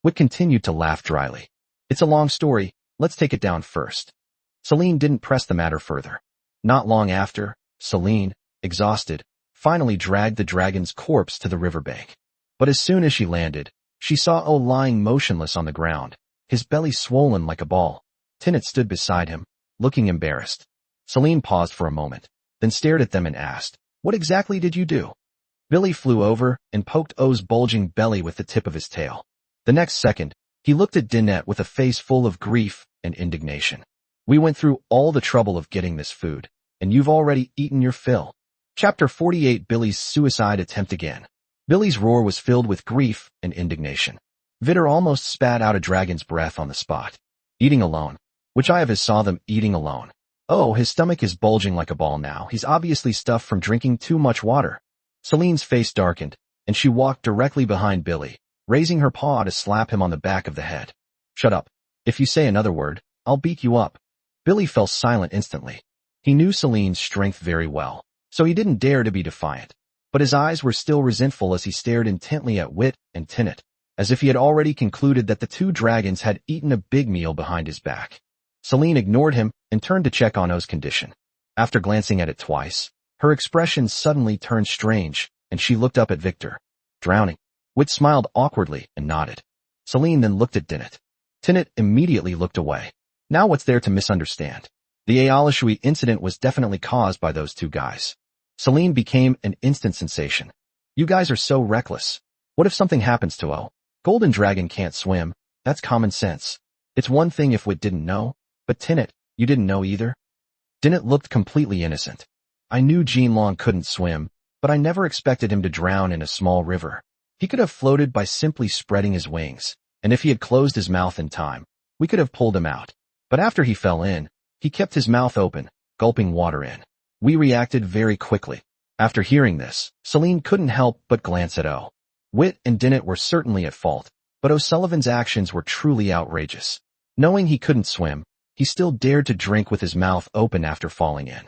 Wit continued to laugh dryly. It's a long story, let's take it down first. Celine didn't press the matter further. Not long after, Celine, exhausted, finally dragged the dragon's corpse to the riverbank. But as soon as she landed, she saw O lying motionless on the ground, his belly swollen like a ball. Tinnet stood beside him, looking embarrassed. Celine paused for a moment, then stared at them and asked, What exactly did you do? Billy flew over and poked O's bulging belly with the tip of his tail. The next second, he looked at Dinette with a face full of grief and indignation. We went through all the trouble of getting this food, and you've already eaten your fill. Chapter 48 Billy's suicide attempt again. Billy's roar was filled with grief and indignation. Vittor almost spat out a dragon's breath on the spot. Eating alone. Which I have saw them eating alone. Oh, his stomach is bulging like a ball now. He's obviously stuffed from drinking too much water. Celine's face darkened, and she walked directly behind Billy, raising her paw to slap him on the back of the head. Shut up. If you say another word, I'll beat you up. Billy fell silent instantly. He knew Celine's strength very well, so he didn't dare to be defiant. But his eyes were still resentful as he stared intently at Wit and Tinnet, as if he had already concluded that the two dragons had eaten a big meal behind his back. Celine ignored him and turned to check on O's condition. After glancing at it twice, her expression suddenly turned strange, and she looked up at Victor. Drowning. Wit smiled awkwardly and nodded. Celine then looked at Dinnet. Tinnet immediately looked away. Now what's there to misunderstand? The Ayalishui incident was definitely caused by those two guys. Celine became an instant sensation. You guys are so reckless. What if something happens to O? Golden Dragon can't swim. That's common sense. It's one thing if Wit didn't know, but Tinnet, you didn't know either? Dinnet looked completely innocent. I knew Jinlong couldn't swim, but I never expected him to drown in a small river. He could have floated by simply spreading his wings, and if he had closed his mouth in time, we could have pulled him out. But after he fell in, he kept his mouth open, gulping water in. We reacted very quickly. After hearing this, Celine couldn't help but glance at O. Wit and Dinnet were certainly at fault, but O'Sullivan's actions were truly outrageous. Knowing he couldn't swim, he still dared to drink with his mouth open after falling in.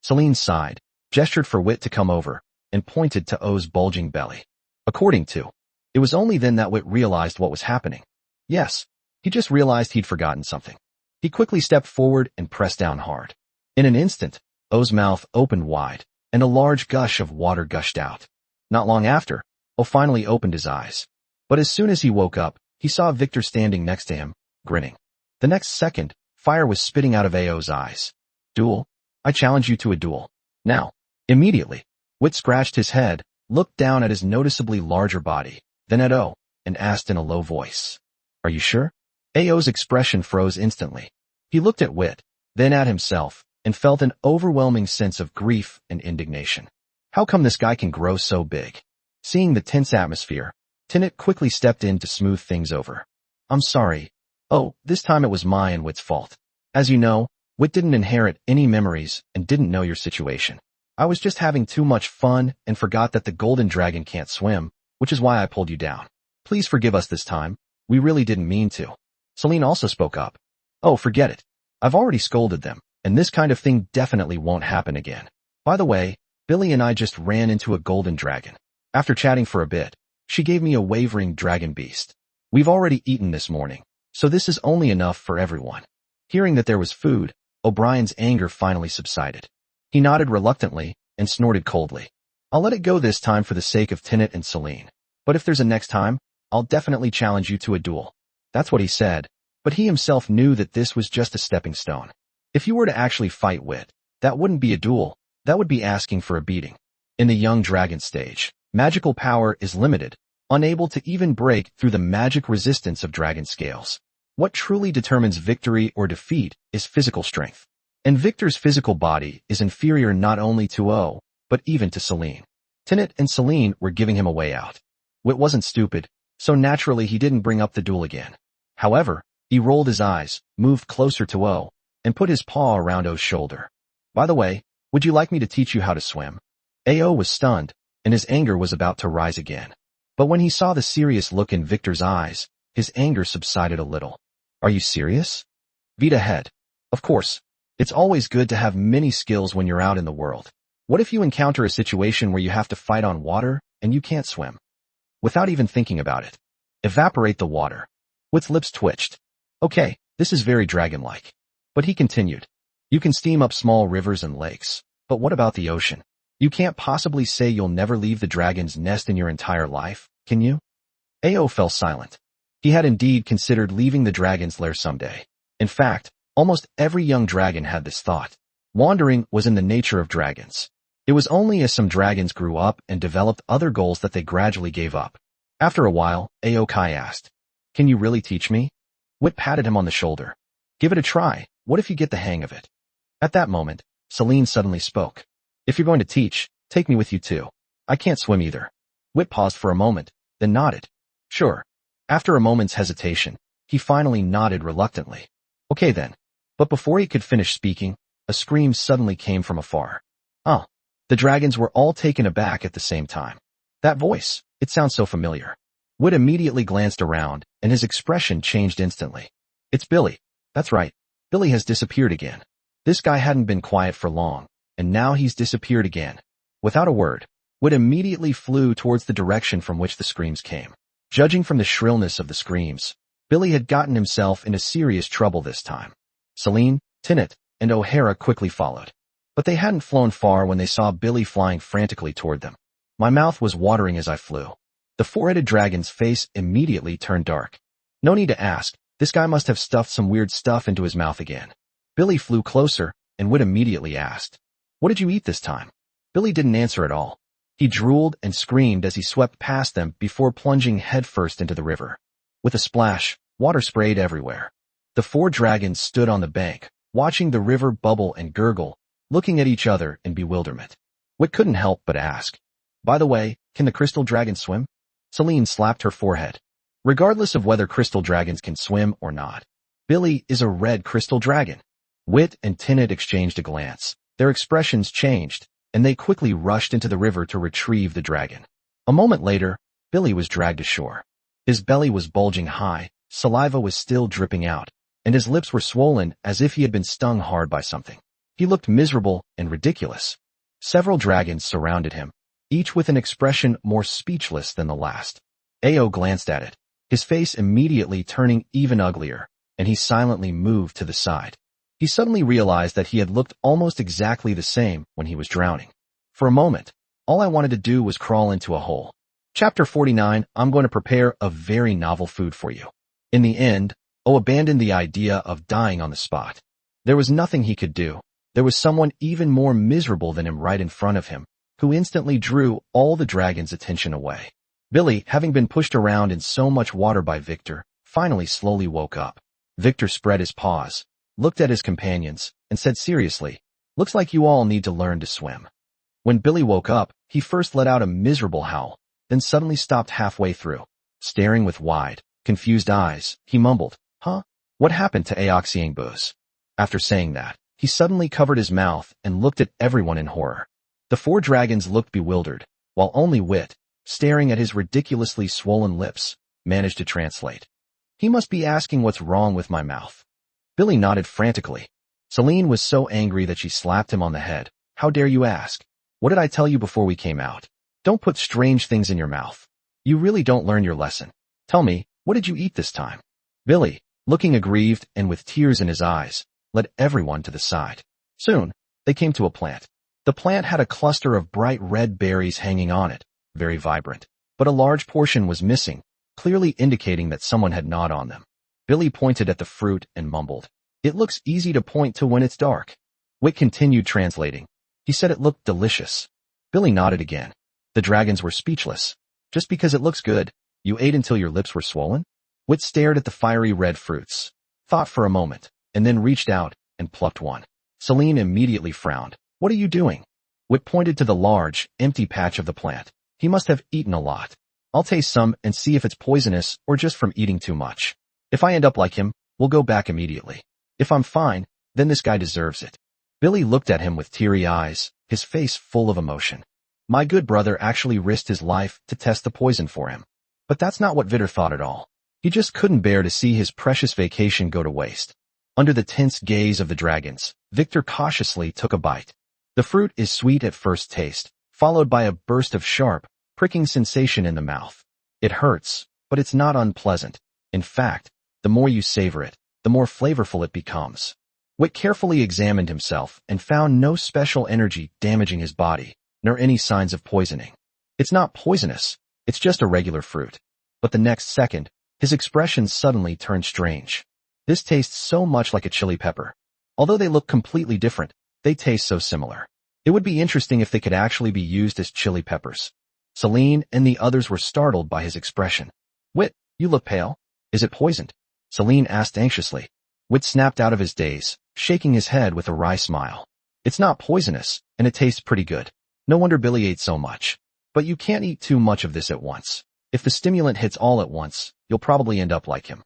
Celine sighed, gestured for Wit to come over, and pointed to O's bulging belly. According to, it was only then that Wit realized what was happening. Yes, he just realized he'd forgotten something. He quickly stepped forward and pressed down hard. In an instant, O's mouth opened wide, and a large gush of water gushed out. Not long after, O finally opened his eyes. But as soon as he woke up, he saw Vittor standing next to him, grinning. The next second, fire was spitting out of O's eyes. Duel? I challenge you to a duel. Now. Immediately, Wit scratched his head, looked down at his noticeably larger body, then at O, and asked in a low voice. Are you sure? O's expression froze instantly. He looked at Wit, then at himself, and felt an overwhelming sense of grief and indignation. How come this guy can grow so big? Seeing the tense atmosphere, Dinnet quickly stepped in to smooth things over. I'm sorry. Oh, this time it was my and Wit's fault. As you know, Wit didn't inherit any memories and didn't know your situation. I was just having too much fun and forgot that the golden dragon can't swim, which is why I pulled you down. Please forgive us this time. We really didn't mean to. Celine also spoke up. Oh, forget it. I've already scolded them, and this kind of thing definitely won't happen again. By the way, Billy and I just ran into a golden dragon. After chatting for a bit, she gave me a wavering dragon beast. We've already eaten this morning, so this is only enough for everyone. Hearing that there was food, O'Brien's anger finally subsided. He nodded reluctantly and snorted coldly. I'll let it go this time for the sake of Dinnet and Celine. But if there's a next time, I'll definitely challenge you to a duel. That's what he said, but he himself knew that this was just a stepping stone. If you were to actually fight Wit, that wouldn't be a duel, that would be asking for a beating. In the young dragon stage, magical power is limited, unable to even break through the magic resistance of dragon scales. What truly determines victory or defeat is physical strength. And Victor's physical body is inferior not only to O, but even to Celine. Dinnet and Celine were giving him a way out. Wit wasn't stupid, so naturally he didn't bring up the duel again. However, he rolled his eyes, moved closer to O, and put his paw around O's shoulder. By the way, would you like me to teach you how to swim? O was stunned, and his anger was about to rise again. But when he saw the serious look in Victor's eyes, his anger subsided a little. Are you serious? Vittor head. Of course. It's always good to have many skills when you're out in the world. What if you encounter a situation where you have to fight on water and you can't swim? Without even thinking about it. Evaporate the water. Wit's lips twitched. Okay, this is very dragon-like. But he continued. You can steam up small rivers and lakes. But what about the ocean? You can't possibly say you'll never leave the dragon's nest in your entire life, can you? O fell silent. He had indeed considered leaving the dragon's lair someday. In fact, almost every young dragon had this thought. Wandering was in the nature of dragons. It was only as some dragons grew up and developed other goals that they gradually gave up. After a while, Kai asked, Can you really teach me? Wit patted him on the shoulder. Give it a try. What if you get the hang of it? At that moment, Celine suddenly spoke. If you're going to teach, take me with you too. I can't swim either. Wit paused for a moment, then nodded. Sure. After a moment's hesitation, he finally nodded reluctantly. Okay then. But before he could finish speaking, a scream suddenly came from afar. Oh. The dragons were all taken aback at the same time. That voice, it sounds so familiar. Wit immediately glanced around, and his expression changed instantly. It's Billy. That's right. Billy has disappeared again. This guy hadn't been quiet for long, and now he's disappeared again. Without a word, Wit immediately flew towards the direction from which the screams came. Judging from the shrillness of the screams, Billy had gotten himself into serious trouble this time. Celine, Dinnet, and O'Hara quickly followed. But they hadn't flown far when they saw Billy flying frantically toward them. My mouth was watering as I flew. The four-headed dragon's face immediately turned dark. No need to ask, this guy must have stuffed some weird stuff into his mouth again. Billy flew closer, and Wit immediately asked, What did you eat this time? Billy didn't answer at all. He drooled and screamed as he swept past them before plunging headfirst into the river. With a splash, water sprayed everywhere. The four dragons stood on the bank, watching the river bubble and gurgle, looking at each other in bewilderment. Wit couldn't help but ask, By the way, can the crystal dragon swim? Celine slapped her forehead. Regardless of whether crystal dragons can swim or not, Billy is a red crystal dragon. Wit and Tinnet exchanged a glance. Their expressions changed, and they quickly rushed into the river to retrieve the dragon. A moment later, Billy was dragged ashore. His belly was bulging high, saliva was still dripping out, and his lips were swollen as if he had been stung hard by something. He looked miserable and ridiculous. Several dragons surrounded him, each with an expression more speechless than the last. Ao glanced at it, his face immediately turning even uglier, and he silently moved to the side. He suddenly realized that he had looked almost exactly the same when he was drowning. For a moment, all I wanted to do was crawl into a hole. Chapter 49, I'm going to prepare a very novel food for you. In the end, O abandoned the idea of dying on the spot. There was nothing he could do. There was someone even more miserable than him right in front of him, who instantly drew all the dragon's attention away. Billy, having been pushed around in so much water by Vittor, finally slowly woke up. Vittor spread his paws, looked at his companions, and said seriously, "Looks like you all need to learn to swim." When Billy woke up, he first let out a miserable howl, then suddenly stopped halfway through. Staring with wide, confused eyes, he mumbled, "Huh? What happened to Aoxiangbos?" After saying that, he suddenly covered his mouth and looked at everyone in horror. The four dragons looked bewildered, while only Wit, staring at his ridiculously swollen lips, managed to translate. "He must be asking what's wrong with my mouth." Billy nodded frantically. Celine was so angry that she slapped him on the head. "How dare you ask? What did I tell you before we came out? Don't put strange things in your mouth. You really don't learn your lesson. Tell me, what did you eat this time?" Billy, looking aggrieved and with tears in his eyes, led everyone to the side. Soon, they came to a plant. The plant had a cluster of bright red berries hanging on it, very vibrant, but a large portion was missing, clearly indicating that someone had gnawed on them. Billy pointed at the fruit and mumbled, "It looks easy to point to when it's dark." Wit continued translating. He said it looked delicious. Billy nodded again. The dragons were speechless. "Just because it looks good, you ate until your lips were swollen?" Wit stared at the fiery red fruits, thought for a moment, and then reached out and plucked one. Celine immediately frowned. "What are you doing?" Wit pointed to the large, empty patch of the plant. "He must have eaten a lot. I'll taste some and see if it's poisonous or just from eating too much. If I end up like him, we'll go back immediately. If I'm fine, then this guy deserves it." Billy looked at him with teary eyes, his face full of emotion. My good brother actually risked his life to test the poison for him. But that's not what Vittor thought at all. He just couldn't bear to see his precious vacation go to waste. Under the tense gaze of the dragons, Vittor cautiously took a bite. The fruit is sweet at first taste, followed by a burst of sharp, pricking sensation in the mouth. It hurts, but it's not unpleasant. In fact, the more you savor it, the more flavorful it becomes. Wit carefully examined himself and found no special energy damaging his body, nor any signs of poisoning. It's not poisonous, it's just a regular fruit. But the next second, his expression suddenly turned strange. This tastes so much like a chili pepper. Although they look completely different, they taste so similar. It would be interesting if they could actually be used as chili peppers. Celine and the others were startled by his expression. "Wit, you look pale. Is it poisoned?" Celine asked anxiously. Wit snapped out of his daze, shaking his head with a wry smile. "It's not poisonous, and it tastes pretty good. No wonder Billy ate so much. But you can't eat too much of this at once. If the stimulant hits all at once, you'll probably end up like him."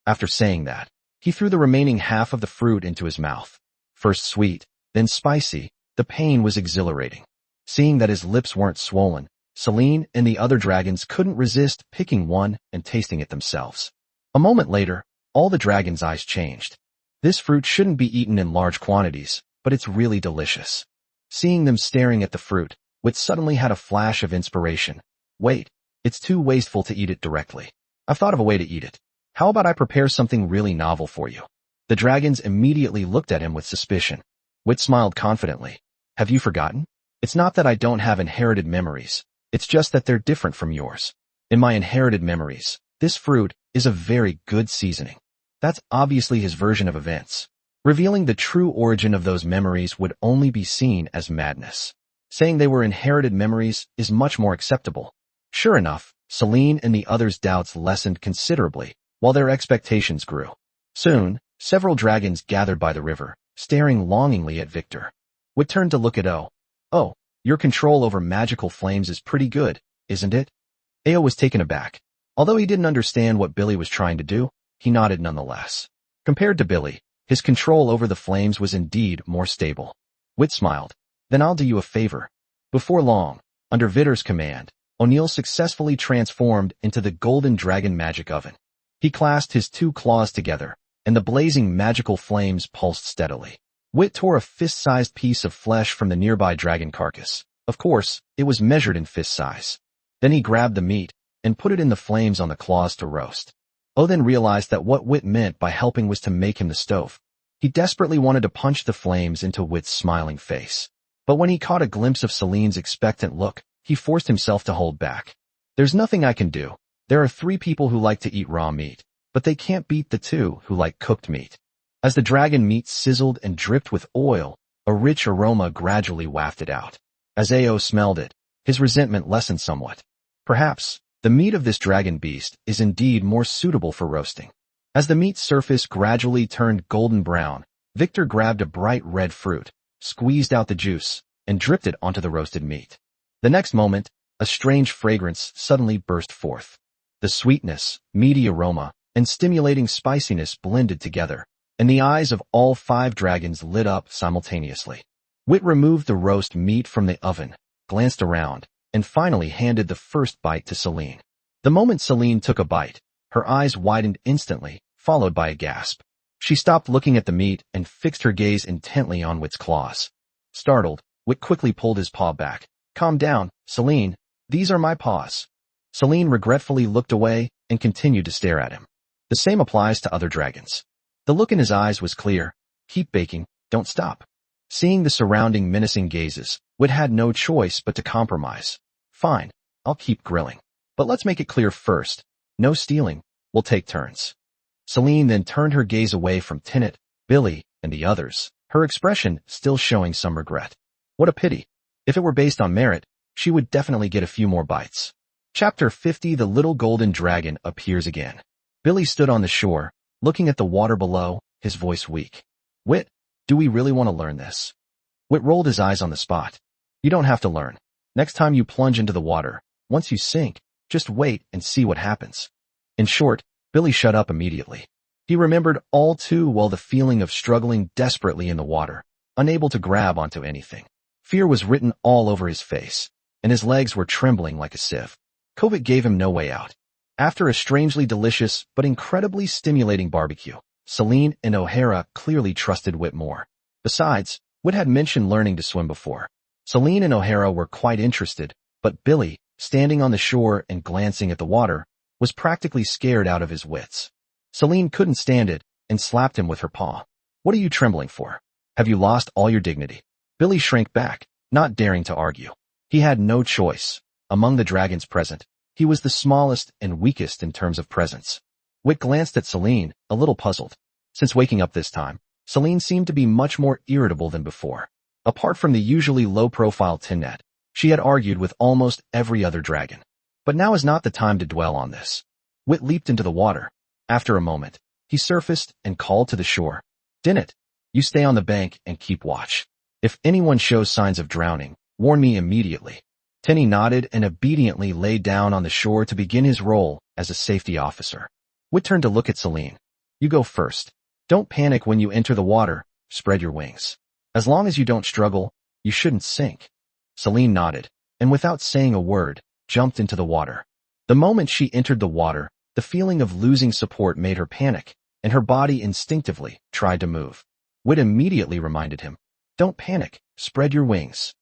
After saying that, he threw the remaining half of the fruit into his mouth. First sweet, then spicy, the pain was exhilarating. Seeing that his lips weren't swollen, Celine and the other dragons couldn't resist picking one and tasting it themselves. A moment later, all the dragons' eyes changed. This fruit shouldn't be eaten in large quantities, but it's really delicious. Seeing them staring at the fruit, Wit suddenly had a flash of inspiration. "Wait, it's too wasteful to eat it directly. I've thought of a way to eat it. How about I prepare something really novel for you?" The dragons immediately looked at him with suspicion. Wit smiled confidently. "Have you forgotten? It's not that I don't have inherited memories. It's just that they're different from yours. In my inherited memories, this fruit is a very good seasoning." That's obviously his version of events. Revealing the true origin of those memories would only be seen as madness. Saying they were inherited memories is much more acceptable. Sure enough, Celine and the others' doubts lessened considerably, while their expectations grew. Soon, several dragons gathered by the river, staring longingly at Vittor. Wit turned to look at O. "Oh, your control over magical flames is pretty good, isn't it?" Ao was taken aback. Although he didn't understand what Billy was trying to do, he nodded nonetheless. Compared to Billy, his control over the flames was indeed more stable. Wit smiled. Then I'll do you a favor. Before long, under Vittor's command, O'Neill successfully transformed into the golden dragon magic oven. He clasped his two claws together, and the blazing magical flames pulsed steadily. Wit tore a fist-sized piece of flesh from the nearby dragon carcass. Of course, it was measured in fist size. Then he grabbed the meat and put it in the flames on the claws to roast. O then realized that what Wit meant by helping was to make him the stove. He desperately wanted to punch the flames into Wit's smiling face. But when he caught a glimpse of Celine's expectant look, he forced himself to hold back. There's nothing I can do. There are 3 people who like to eat raw meat, but they can't beat the 2 who like cooked meat. As the dragon meat sizzled and dripped with oil, a rich aroma gradually wafted out. As Ao smelled it, his resentment lessened somewhat. Perhaps, the meat of this dragon beast is indeed more suitable for roasting. As the meat's surface gradually turned golden brown, Vittor grabbed a bright red fruit, squeezed out the juice, and dripped it onto the roasted meat. The next moment, a strange fragrance suddenly burst forth. The sweetness, meaty aroma, and stimulating spiciness blended together, and the eyes of all 5 dragons lit up simultaneously. Wit removed the roast meat from the oven, glanced around, and finally handed the first bite to Celine. The moment Celine took a bite, her eyes widened instantly, followed by a gasp. She stopped looking at the meat and fixed her gaze intently on Wit's claws. Startled, Wit quickly pulled his paw back. Calm down, Celine. These are my paws. Celine regretfully looked away and continued to stare at him. The same applies to other dragons. The look in his eyes was clear. Keep baking, don't stop. Seeing the surrounding menacing gazes, Wit had no choice but to compromise. Fine, I'll keep grilling. But let's make it clear first. No stealing, we'll take turns. Celine then turned her gaze away from Tinnet, Billy, and the others, her expression still showing some regret. What a pity. If it were based on merit, she would definitely get a few more bites. Chapter 50 The Little Golden Dragon appears again. Billy stood on the shore, looking at the water below, his voice weak. Wit, do we really want to learn this? Wit rolled his eyes on the spot. You don't have to learn. Next time you plunge into the water, once you sink, just wait and see what happens. In short, Billy shut up immediately. He remembered all too well the feeling of struggling desperately in the water, unable to grab onto anything. Fear was written all over his face, and his legs were trembling like a sieve. COVID gave him no way out. After a strangely delicious but incredibly stimulating barbecue, Celine and O'Hara clearly trusted Wit more. Besides, Wit had mentioned learning to swim before. Celine and O'Hara were quite interested, but Billy, standing on the shore and glancing at the water, was practically scared out of his wits. Celine couldn't stand it and slapped him with her paw. What are you trembling for? Have you lost all your dignity? Billy shrank back, not daring to argue. He had no choice. Among the dragons present, he was the smallest and weakest in terms of presence. Wit glanced at Celine, a little puzzled. Since waking up this time, Celine seemed to be much more irritable than before. Apart from the usually low-profile Tinnet, she had argued with almost every other dragon. But now is not the time to dwell on this. Wit leaped into the water. After a moment, he surfaced and called to the shore. Tinnet, you stay on the bank and keep watch. If anyone shows signs of drowning, warn me immediately. Tinny nodded and obediently lay down on the shore to begin his role as a safety officer. Wit turned to look at Celine. You go first. Don't panic when you enter the water. Spread your wings. As long as you don't struggle, you shouldn't sink. Celine nodded, and without saying a word, jumped into the water. The moment she entered the water, the feeling of losing support made her panic, and her body instinctively tried to move. Wit immediately reminded him, don't panic, spread your wings.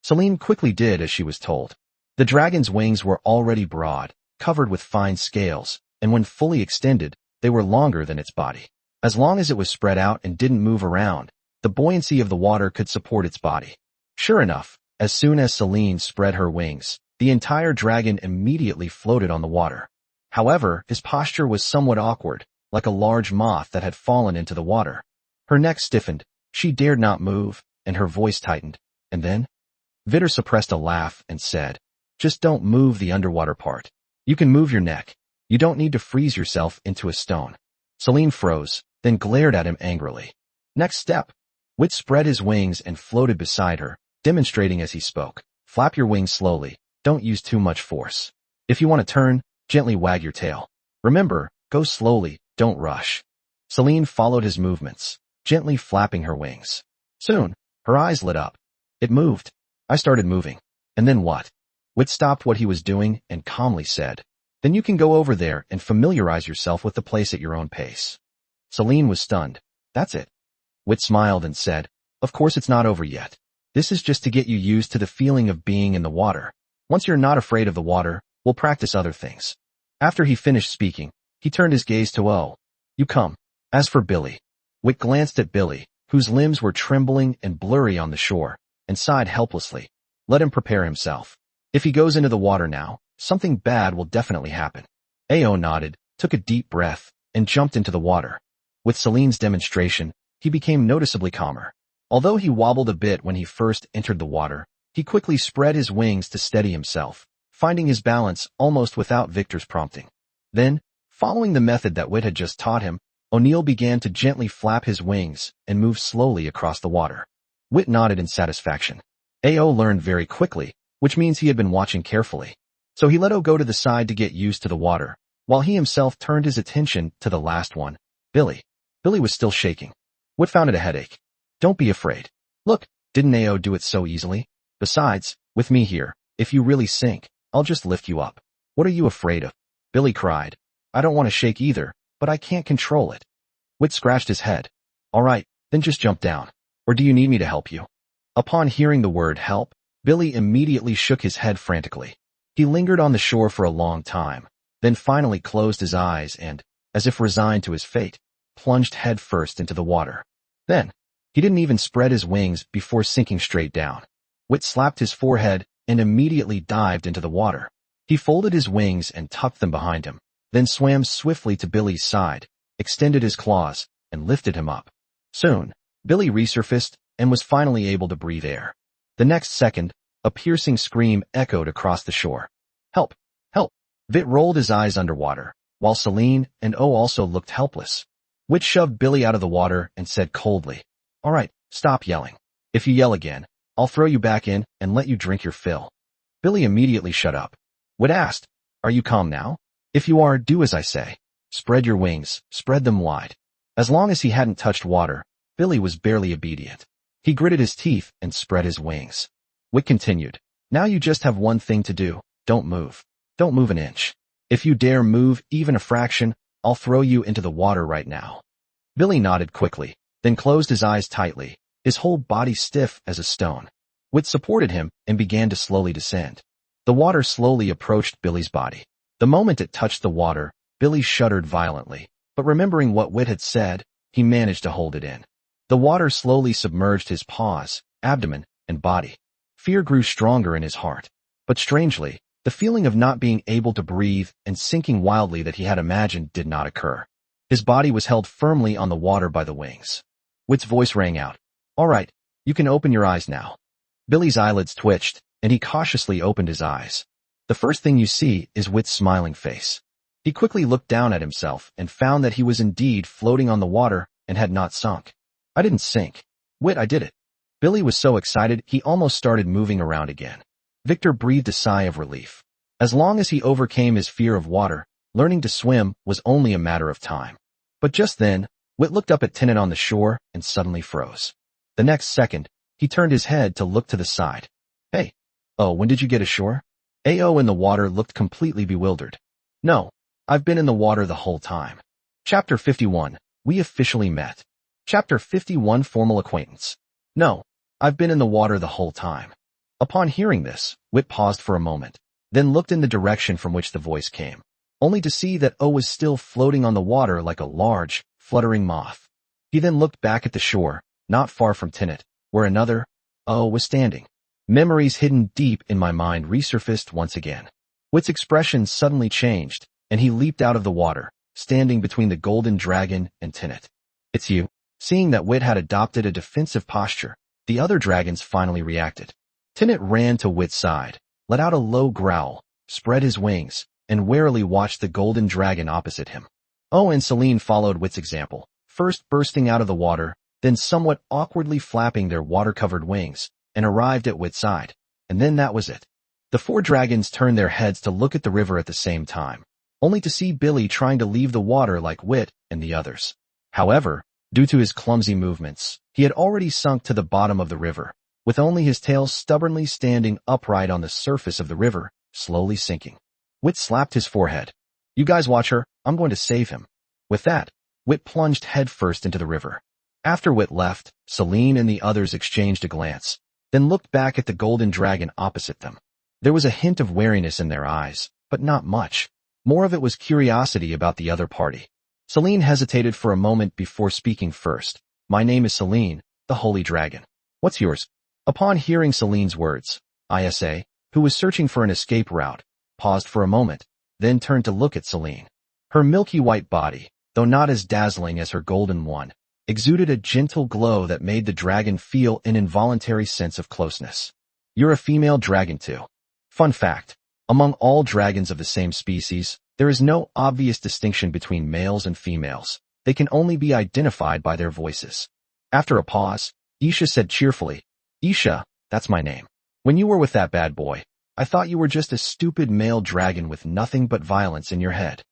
Celine quickly did as she was told. The dragon's wings were already broad, covered with fine scales, and when fully extended, they were longer than its body. As long as it was spread out and didn't move around, the buoyancy of the water could support its body. Sure enough, as soon as Celine spread her wings, the entire dragon immediately floated on the water. However, his posture was somewhat awkward, like a large moth that had fallen into the water. Her neck stiffened, she dared not move, and her voice tightened. And then? Vittor suppressed a laugh and said, just don't move the underwater part. You can move your neck. You don't need to freeze yourself into a stone. Celine froze, then glared at him angrily. Next step. Wit spread his wings and floated beside her, demonstrating as he spoke. Flap your wings slowly. Don't use too much force. If you want to turn, gently wag your tail. Remember, go slowly, don't rush. Celine followed his movements, gently flapping her wings. Soon, her eyes lit up. It moved. I started moving. And then what? Wit stopped what he was doing and calmly said, "Then you can go over there and familiarize yourself with the place at your own pace." Celine was stunned. "That's it?" Wit smiled and said, "Of course it's not over yet. This is just to get you used to the feeling of being in the water. Once you're not afraid of the water, we'll practice other things." After he finished speaking, he turned his gaze to "Oh, you come." As for Billy, Wit glanced at Billy, whose limbs were trembling and blurry on the shore, and sighed helplessly. Let him prepare himself. If he goes into the water now, something bad will definitely happen. Ao nodded, took a deep breath, and jumped into the water. With Celine's demonstration, he became noticeably calmer. Although he wobbled a bit when he first entered the water, he quickly spread his wings to steady himself, finding his balance almost without Victor's prompting. Then, following the method that Wit had just taught him, O'Neill began to gently flap his wings and move slowly across the water. Wit nodded in satisfaction. Ao learned very quickly, which means he had been watching carefully. So he let O go to the side to get used to the water, while he himself turned his attention to the last one, Billy. Billy was still shaking. Wit found it a headache. "Don't be afraid. Look, didn't Ao do it so easily? Besides, with me here, if you really sink, I'll just lift you up. What are you afraid of?" Billy cried. "I don't want to shake either, but I can't control it." Wit scratched his head. "All right, then just jump down. Or do you need me to help you?" Upon hearing the word help, Billy immediately shook his head frantically. He lingered on the shore for a long time, then finally closed his eyes and, as if resigned to his fate, plunged headfirst into the water. Then, he didn't even spread his wings before sinking straight down. Wit slapped his forehead and immediately dived into the water. He folded his wings and tucked them behind him, then swam swiftly to Billy's side, extended his claws, and lifted him up. Soon, Billy resurfaced and was finally able to breathe air. The next second, a piercing scream echoed across the shore. "Help! Help!" Vit rolled his eyes underwater, while Celine and O also looked helpless. Wit shoved Billy out of the water and said coldly, "All right, stop yelling. If you yell again, I'll throw you back in and let you drink your fill." Billy immediately shut up. Wit asked, "Are you calm now? If you are, do as I say. Spread your wings, spread them wide." As long as he hadn't touched water, Billy was barely obedient. He gritted his teeth and spread his wings. Wit continued, "Now you just have one thing to do. Don't move. Don't move an inch. If you dare move even a fraction, I'll throw you into the water right now." Billy nodded quickly, then closed his eyes tightly, his whole body stiff as a stone. Wit supported him and began to slowly descend. The water slowly approached Billy's body. The moment it touched the water, Billy shuddered violently, but remembering what Wit had said, he managed to hold it in. The water slowly submerged his paws, abdomen, and body. Fear grew stronger in his heart. But strangely, the feeling of not being able to breathe and sinking wildly that he had imagined did not occur. His body was held firmly on the water by the wings. Wit's voice rang out, "All right, you can open your eyes now." Billy's eyelids twitched, and he cautiously opened his eyes. The first thing you see is Wit's smiling face. He quickly looked down at himself and found that he was indeed floating on the water and had not sunk. "I didn't sink. Wit, I did it." Billy was so excited he almost started moving around again. Victor breathed a sigh of relief. As long as he overcame his fear of water, learning to swim was only a matter of time. But just then, Wit looked up at Tenet on the shore and suddenly froze. The next second, he turned his head to look to the side. "Hey, when did you get ashore?" Ao in the water looked completely bewildered. "No, I've been in the water the whole time." Chapter 51, We Officially Met. Chapter 51, Formal Acquaintance. "No, I've been in the water the whole time." Upon hearing this, Wit paused for a moment, then looked in the direction from which the voice came, only to see that O was still floating on the water like a large, fluttering moth. He then looked back at the shore, not far from Tenet, where another O was standing. Memories hidden deep in my mind resurfaced once again. Wit's expression suddenly changed, and he leaped out of the water, standing between the golden dragon and Tenet. "It's you." Seeing that Wit had adopted a defensive posture, the other dragons finally reacted. Tenet ran to Wit's side, let out a low growl, spread his wings, and warily watched the golden dragon opposite him. O and Celine followed Wit's example, first bursting out of the water, then somewhat awkwardly flapping their water-covered wings, and arrived at Wit's side, and then that was it. The four dragons turned their heads to look at the river at the same time, only to see Billy trying to leave the water like Wit and the others. However, due to his clumsy movements, he had already sunk to the bottom of the river, with only his tail stubbornly standing upright on the surface of the river, slowly sinking. Wit slapped his forehead. "You guys watch her, I'm going to save him." With that, Wit plunged headfirst into the river. After Wit left, Celine and the others exchanged a glance, then looked back at the golden dragon opposite them. There was a hint of wariness in their eyes, but not much. More of it was curiosity about the other party. Celine hesitated for a moment before speaking first. "My name is Celine, the Holy Dragon. What's yours?" Upon hearing Celine's words, Isa, who was searching for an escape route, paused for a moment, then turned to look at Celine. Her milky white body, though not as dazzling as her golden one, exuded a gentle glow that made the dragon feel an involuntary sense of closeness. "You're a female dragon too. Fun fact, among all dragons of the same species, there is no obvious distinction between males and females. They can only be identified by their voices." After a pause, Isha said cheerfully, "Isha, that's my name. When you were with that bad boy, I thought you were just a stupid male dragon with nothing but violence in your head."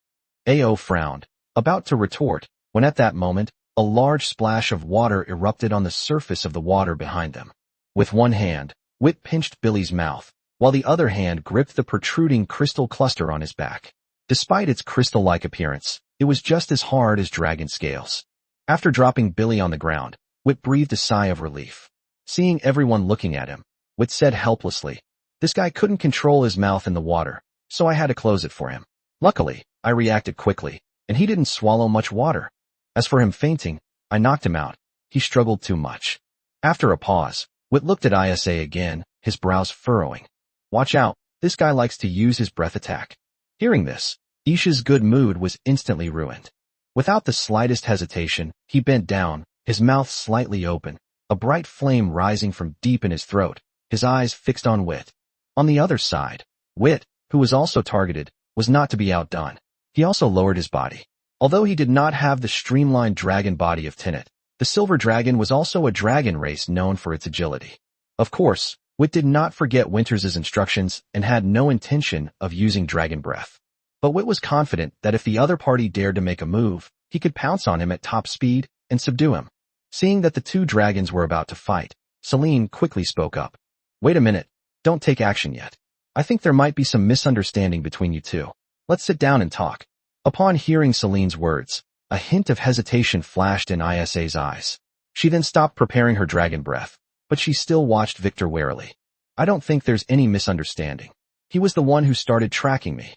Ao frowned, about to retort, when at that moment, a large splash of water erupted on the surface of the water behind them. With one hand, Wit pinched Billy's mouth, while the other hand gripped the protruding crystal cluster on his back. Despite its crystal-like appearance, it was just as hard as dragon scales. After dropping Billy on the ground, Wit breathed a sigh of relief. Seeing everyone looking at him, Wit said helplessly, "This guy couldn't control his mouth in the water, so I had to close it for him. Luckily, I reacted quickly, and he didn't swallow much water. As for him fainting, I knocked him out. He struggled too much." After a pause, Wit looked at Isa again, his brows furrowing. "Watch out, this guy likes to use his breath attack." Hearing this, Isha's good mood was instantly ruined. Without the slightest hesitation, he bent down, his mouth slightly open, a bright flame rising from deep in his throat, his eyes fixed on Wit. On the other side, Wit, who was also targeted, was not to be outdone. He also lowered his body. Although he did not have the streamlined dragon body of Tenet, the silver dragon was also a dragon race known for its agility. Of course, Wit did not forget Winters's instructions and had no intention of using dragon breath. But Wit was confident that if the other party dared to make a move, he could pounce on him at top speed and subdue him. Seeing that the two dragons were about to fight, Celine quickly spoke up. "Wait a minute, don't take action yet. I think there might be some misunderstanding between you two. Let's sit down and talk." Upon hearing Celine's words, a hint of hesitation flashed in Isa's eyes. She then stopped preparing her dragon breath, but she still watched Vittor warily. "I don't think there's any misunderstanding. He was the one who started tracking me."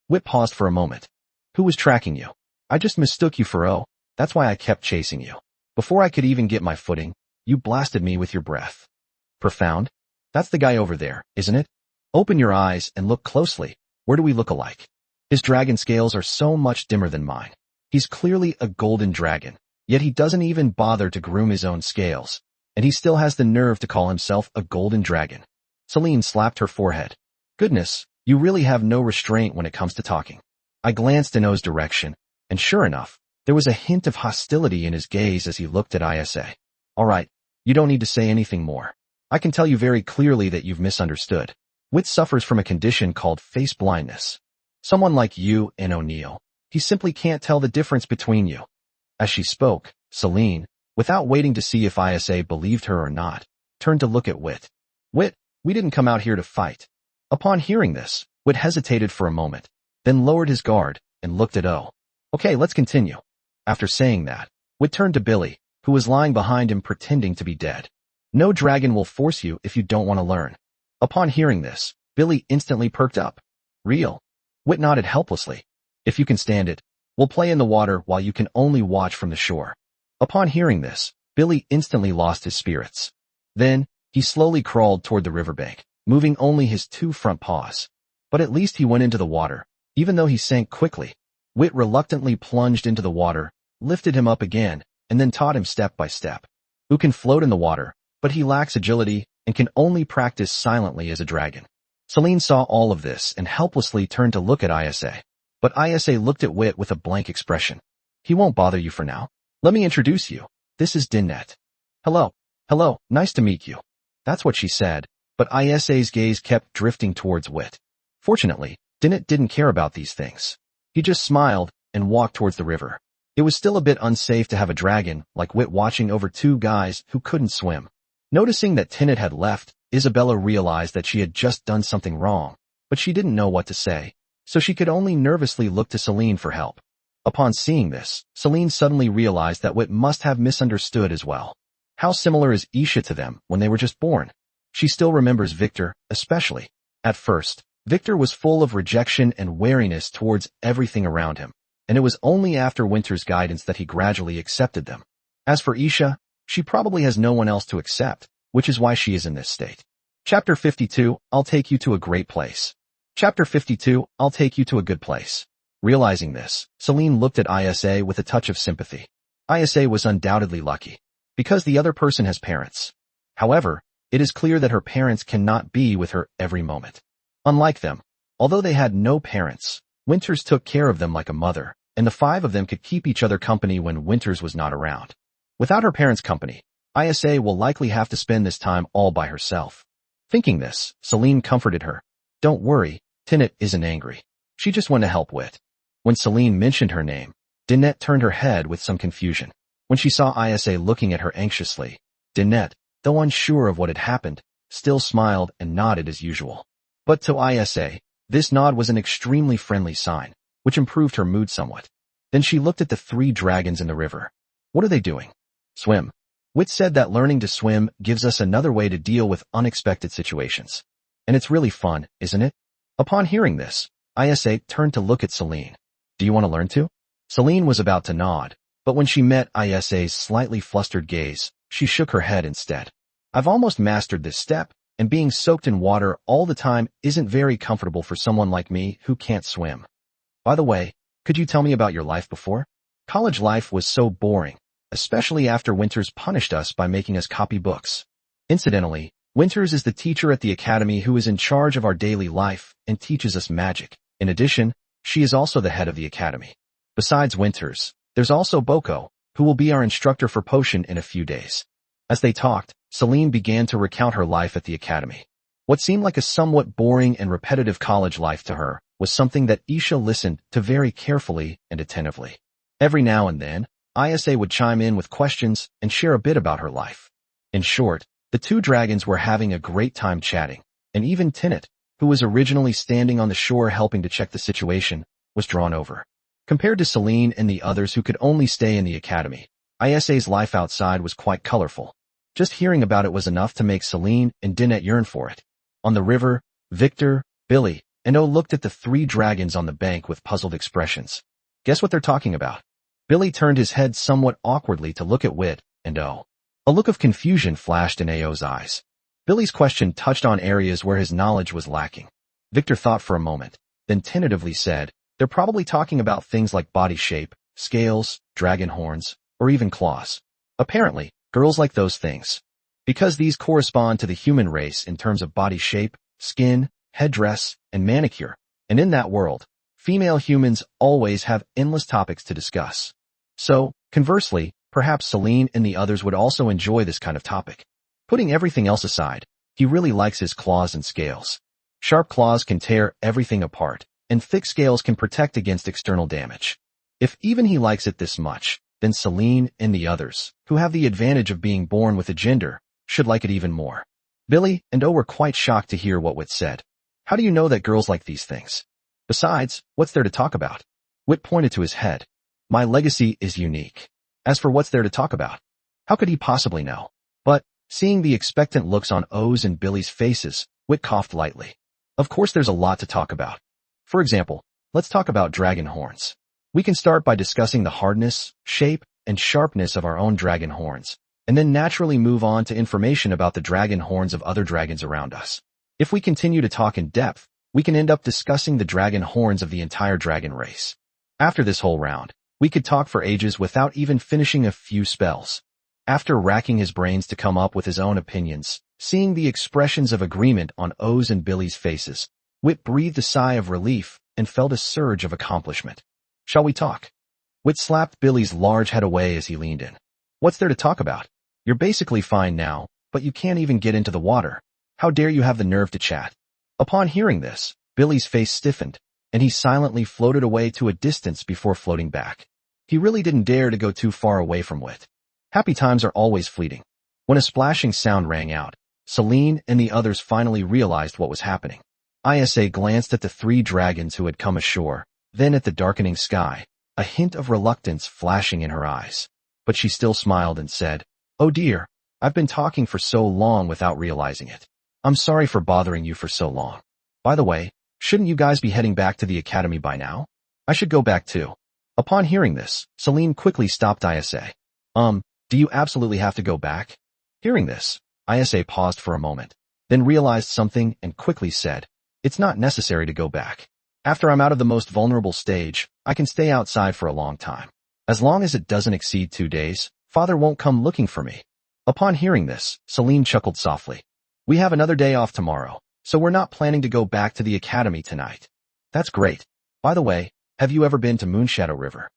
Wit paused for a moment. "Who was tracking you?" "I just mistook you for O. That's why I kept chasing you. Before I could even get my footing, you blasted me with your breath." "Profound? That's the guy over there, isn't it? Open your eyes and look closely. Where do we look alike? His dragon scales are so much dimmer than mine. He's clearly a golden dragon, yet he doesn't even bother to groom his own scales, and he still has the nerve to call himself a golden dragon." Celine slapped her forehead. "Goodness, you really have no restraint when it comes to talking." I glanced in O's direction, and sure enough, there was a hint of hostility in his gaze as he looked at Isa. "All right, you don't need to say anything more. I can tell you very clearly that you've misunderstood. Wit suffers from a condition called face blindness. Someone like you and O'Neill, he simply can't tell the difference between you." As she spoke, Celine, without waiting to see if Isa believed her or not, turned to look at Wit. "Wit, we didn't come out here to fight." Upon hearing this, Wit hesitated for a moment, then lowered his guard and looked at O. "Okay, let's continue." After saying that, Wit turned to Billy, who was lying behind him pretending to be dead. "No dragon will force you if you don't want to learn." Upon hearing this, Billy instantly perked up. "Real?" Wit nodded helplessly. "If you can stand it, we'll play in the water while you can only watch from the shore." Upon hearing this, Billy instantly lost his spirits. Then, he slowly crawled toward the riverbank, moving only his two front paws. But at least he went into the water, even though he sank quickly. Wit reluctantly plunged into the water, lifted him up again, and then taught him step by step. Who can float in the water, but he lacks agility and can only practice silently as a dragon. Celine saw all of this and helplessly turned to look at Isa. But Isa looked at Wit with a blank expression. "He won't bother you for now. Let me introduce you. This is Dinette." "Hello. Hello, nice to meet you." That's what she said, but Isa's gaze kept drifting towards Wit. Fortunately, Dinette didn't care about these things. He just smiled and walked towards the river. It was still a bit unsafe to have a dragon like Wit watching over two guys who couldn't swim. Noticing that Tinnet had left, Isabella realized that she had just done something wrong, but she didn't know what to say, so she could only nervously look to Celine for help. Upon seeing this, Celine suddenly realized that Wit must have misunderstood as well. How similar is Isha to them when they were just born? She still remembers Victor, especially. At first, Victor was full of rejection and wariness towards everything around him, and it was only after Winter's guidance that he gradually accepted them. As for Isha, she probably has no one else to accept, which is why she is in this state. Chapter 52, I'll take you to a great place. Chapter 52, I'll take you to a good place. Realizing this, Celine looked at Isa with a touch of sympathy. Isa was undoubtedly lucky, because the other person has parents. However, it is clear that her parents cannot be with her every moment. Unlike them, although they had no parents, Winters took care of them like a mother, and the five of them could keep each other company when Winters was not around. Without her parents' company, Isa will likely have to spend this time all by herself. Thinking this, Celine comforted her. Don't worry, Tinnet isn't angry. She just wanted to help Wit. When Celine mentioned her name, Dinette turned her head with some confusion. When she saw Isa looking at her anxiously, Dinette, though unsure of what had happened, still smiled and nodded as usual. But to Isa, this nod was an extremely friendly sign, which improved her mood somewhat. Then she looked at the three dragons in the river. What are they doing? Swim. Wit said that learning to swim gives us another way to deal with unexpected situations. And it's really fun, isn't it? Upon hearing this, Isa turned to look at Celine. Do you want to learn to? Celine was about to nod, but when she met Isa's slightly flustered gaze, she shook her head instead. I've almost mastered this step, and being soaked in water all the time isn't very comfortable for someone like me who can't swim. By the way, could you tell me about your life before? College life was so boring, especially after Winters punished us by making us copy books. Incidentally, Winters is the teacher at the academy who is in charge of our daily life and teaches us magic. In addition, she is also the head of the academy. Besides Winters, there's also Boko, who will be our instructor for potion in a few days. As they talked, Celine began to recount her life at the academy. What seemed like a somewhat boring and repetitive college life to her was something that Isha listened to very carefully and attentively. Every now and then, Isa would chime in with questions and share a bit about her life. In short, the two dragons were having a great time chatting, and even Tinnet, who was originally standing on the shore helping to check the situation, was drawn over. Compared to Celine and the others who could only stay in the academy, Isa's life outside was quite colorful. Just hearing about it was enough to make Celine and Dinette yearn for it. On the river, Victor, Billy, and O looked at the three dragons on the bank with puzzled expressions. Guess what they're talking about? Billy turned his head somewhat awkwardly to look at Wit and O. A look of confusion flashed in Ao's eyes. Billy's question touched on areas where his knowledge was lacking. Victor thought for a moment, then tentatively said, they're probably talking about things like body shape, scales, dragon horns, or even claws. Apparently, girls like those things. Because these correspond to the human race in terms of body shape, skin, headdress, and manicure, and in that world, female humans always have endless topics to discuss. So, conversely, perhaps Celine and the others would also enjoy this kind of topic. Putting everything else aside, he really likes his claws and scales. Sharp claws can tear everything apart, and thick scales can protect against external damage. If even he likes it this much, then Celine and the others, who have the advantage of being born with a gender, should like it even more. Billy and O were quite shocked to hear what Wit said. How do you know that girls like these things? Besides, what's there to talk about? Wit pointed to his head. My legacy is unique. As for what's there to talk about, how could he possibly know? But, seeing the expectant looks on O's and Billy's faces, Wit coughed lightly. Of course there's a lot to talk about. For example, let's talk about dragon horns. We can start by discussing the hardness, shape, and sharpness of our own dragon horns, and then naturally move on to information about the dragon horns of other dragons around us. If we continue to talk in depth, we can end up discussing the dragon horns of the entire dragon race. After this whole round, we could talk for ages without even finishing a few spells. After racking his brains to come up with his own opinions, seeing the expressions of agreement on O's and Billy's faces, Wit breathed a sigh of relief and felt a surge of accomplishment. Shall we talk? Wit slapped Billy's large head away as he leaned in. What's there to talk about? You're basically fine now, but you can't even get into the water. How dare you have the nerve to chat? Upon hearing this, Billy's face stiffened, and he silently floated away to a distance before floating back. He really didn't dare to go too far away from Wit. Happy times are always fleeting. When a splashing sound rang out, Celine and the others finally realized what was happening. Isa glanced at the three dragons who had come ashore, then at the darkening sky, a hint of reluctance flashing in her eyes. But she still smiled and said, "Oh dear, I've been talking for so long without realizing it. I'm sorry for bothering you for so long. By the way, shouldn't you guys be heading back to the academy by now? I should go back too." Upon hearing this, Celine quickly stopped Isa. Do you absolutely have to go back?" Hearing this, Isa paused for a moment, then realized something and quickly said, "It's not necessary to go back. After I'm out of the most vulnerable stage, I can stay outside for a long time. As long as it doesn't exceed 2 days, Father won't come looking for me." Upon hearing this, Celine chuckled softly. "We have another day off tomorrow, so we're not planning to go back to the academy tonight." "That's great. By the way, have you ever been to Moonshadow River?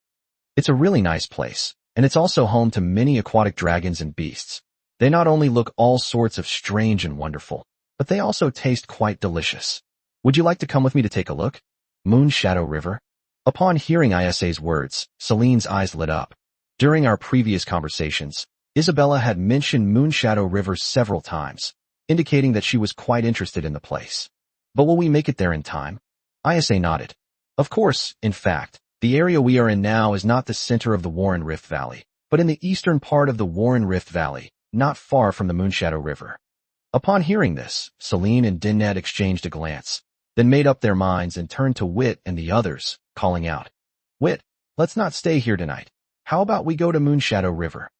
It's a really nice place, and it's also home to many aquatic dragons and beasts. They not only look all sorts of strange and wonderful, but they also taste quite delicious. Would you like to come with me to take a look?" Moonshadow River? Upon hearing Isa's words, Celine's eyes lit up. During our previous conversations, Isabella had mentioned Moonshadow River several times, indicating that she was quite interested in the place. "But will we make it there in time?" Isa nodded. "Of course, in fact, the area we are in now is not the center of the Warren Rift Valley, but in the eastern part of the Warren Rift Valley, not far from the Moonshadow River." Upon hearing this, Celine and Dinette exchanged a glance, then made up their minds and turned to Wit and the others, calling out, "Wit, let's not stay here tonight. How about we go to Moonshadow River?"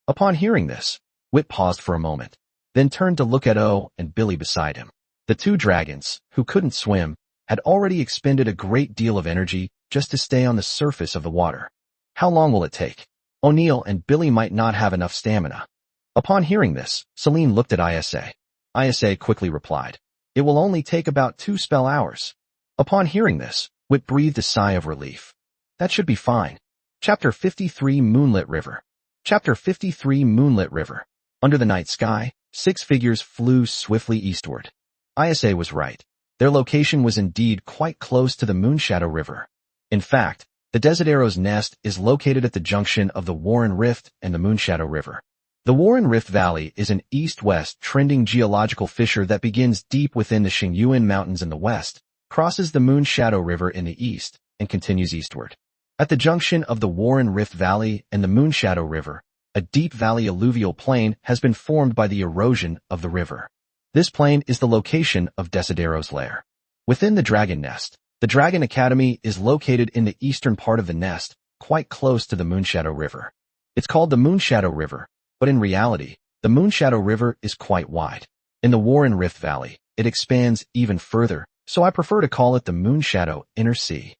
Upon hearing this, Wit paused for a moment, then turned to look at O and Billy beside him. The two dragons, who couldn't swim, had already expended a great deal of energy just to stay on the surface of the water. How long will it take? O'Neill and Billy might not have enough stamina. Upon hearing this, Celine looked at Isa. Isa quickly replied, "It will only take about 2 spell hours." Upon hearing this, Wit breathed a sigh of relief. "That should be fine." Chapter 53 Moonlit River. Chapter 53 Moonlit River. Under the night sky, 6 figures flew swiftly eastward. Isa was right. Their location was indeed quite close to the Moonshadow River. In fact, the Desidero's nest is located at the junction of the Warren Rift and the Moonshadow River. The Warren Rift Valley is an east-west trending geological fissure that begins deep within the Xingyuan Mountains in the west, crosses the Moonshadow River in the east, and continues eastward. At the junction of the Warren Rift Valley and the Moonshadow River, a deep valley alluvial plain has been formed by the erosion of the river. This plain is the location of Desidero's lair. Within the dragon nest, the Dragon Academy is located in the eastern part of the nest, quite close to the Moonshadow River. It's called the Moonshadow River, but in reality, the Moonshadow River is quite wide. In the Warren Rift Valley, it expands even further, so I prefer to call it the Moonshadow Inner Sea.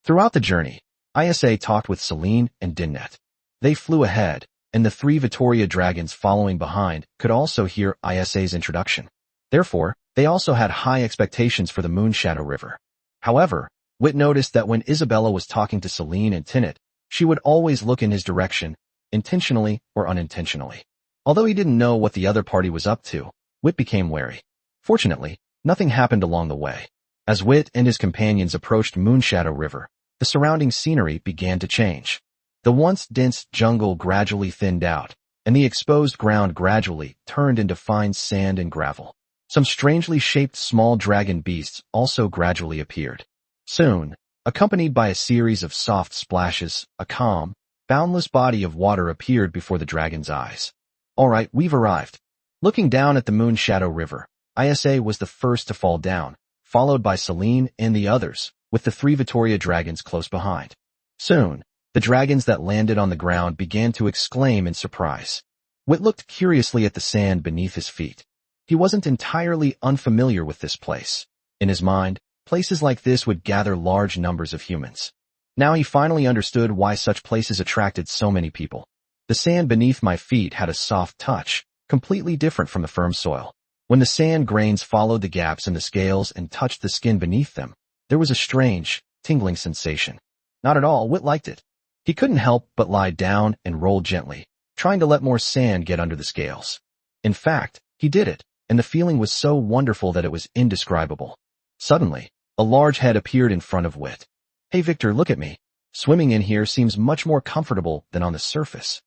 Throughout the journey, Isa talked with Celine and Dinette. They flew ahead, and the 3 Vittoria dragons following behind could also hear Isa's introduction. Therefore, they also had high expectations for the Moonshadow River. However, Wit noticed that when Isabella was talking to Celine and Tinette, she would always look in his direction, intentionally or unintentionally. Although he didn't know what the other party was up to, Wit became wary. Fortunately, nothing happened along the way. As Wit and his companions approached Moonshadow River, the surrounding scenery began to change. The once dense jungle gradually thinned out, and the exposed ground gradually turned into fine sand and gravel. Some strangely shaped small dragon beasts also gradually appeared. Soon, accompanied by a series of soft splashes, a calm, boundless body of water appeared before the dragon's eyes. "All right, we've arrived." Looking down at the Moonshadow River, Isa was the first to fall down, followed by Celine and the others, with the 3 Vittoria dragons close behind. Soon, the dragons that landed on the ground began to exclaim in surprise. Wit looked curiously at the sand beneath his feet. He wasn't entirely unfamiliar with this place. In his mind, places like this would gather large numbers of humans. Now he finally understood why such places attracted so many people. The sand beneath my feet had a soft touch, completely different from the firm soil. When the sand grains followed the gaps in the scales and touched the skin beneath them, there was a strange, tingling sensation. Not at all, Wit liked it. He couldn't help but lie down and roll gently, trying to let more sand get under the scales. In fact, he did it, and the feeling was so wonderful that it was indescribable. Suddenly, a large head appeared in front of Wit. "Hey Victor, look at me." Swimming in here seems much more comfortable than on the surface.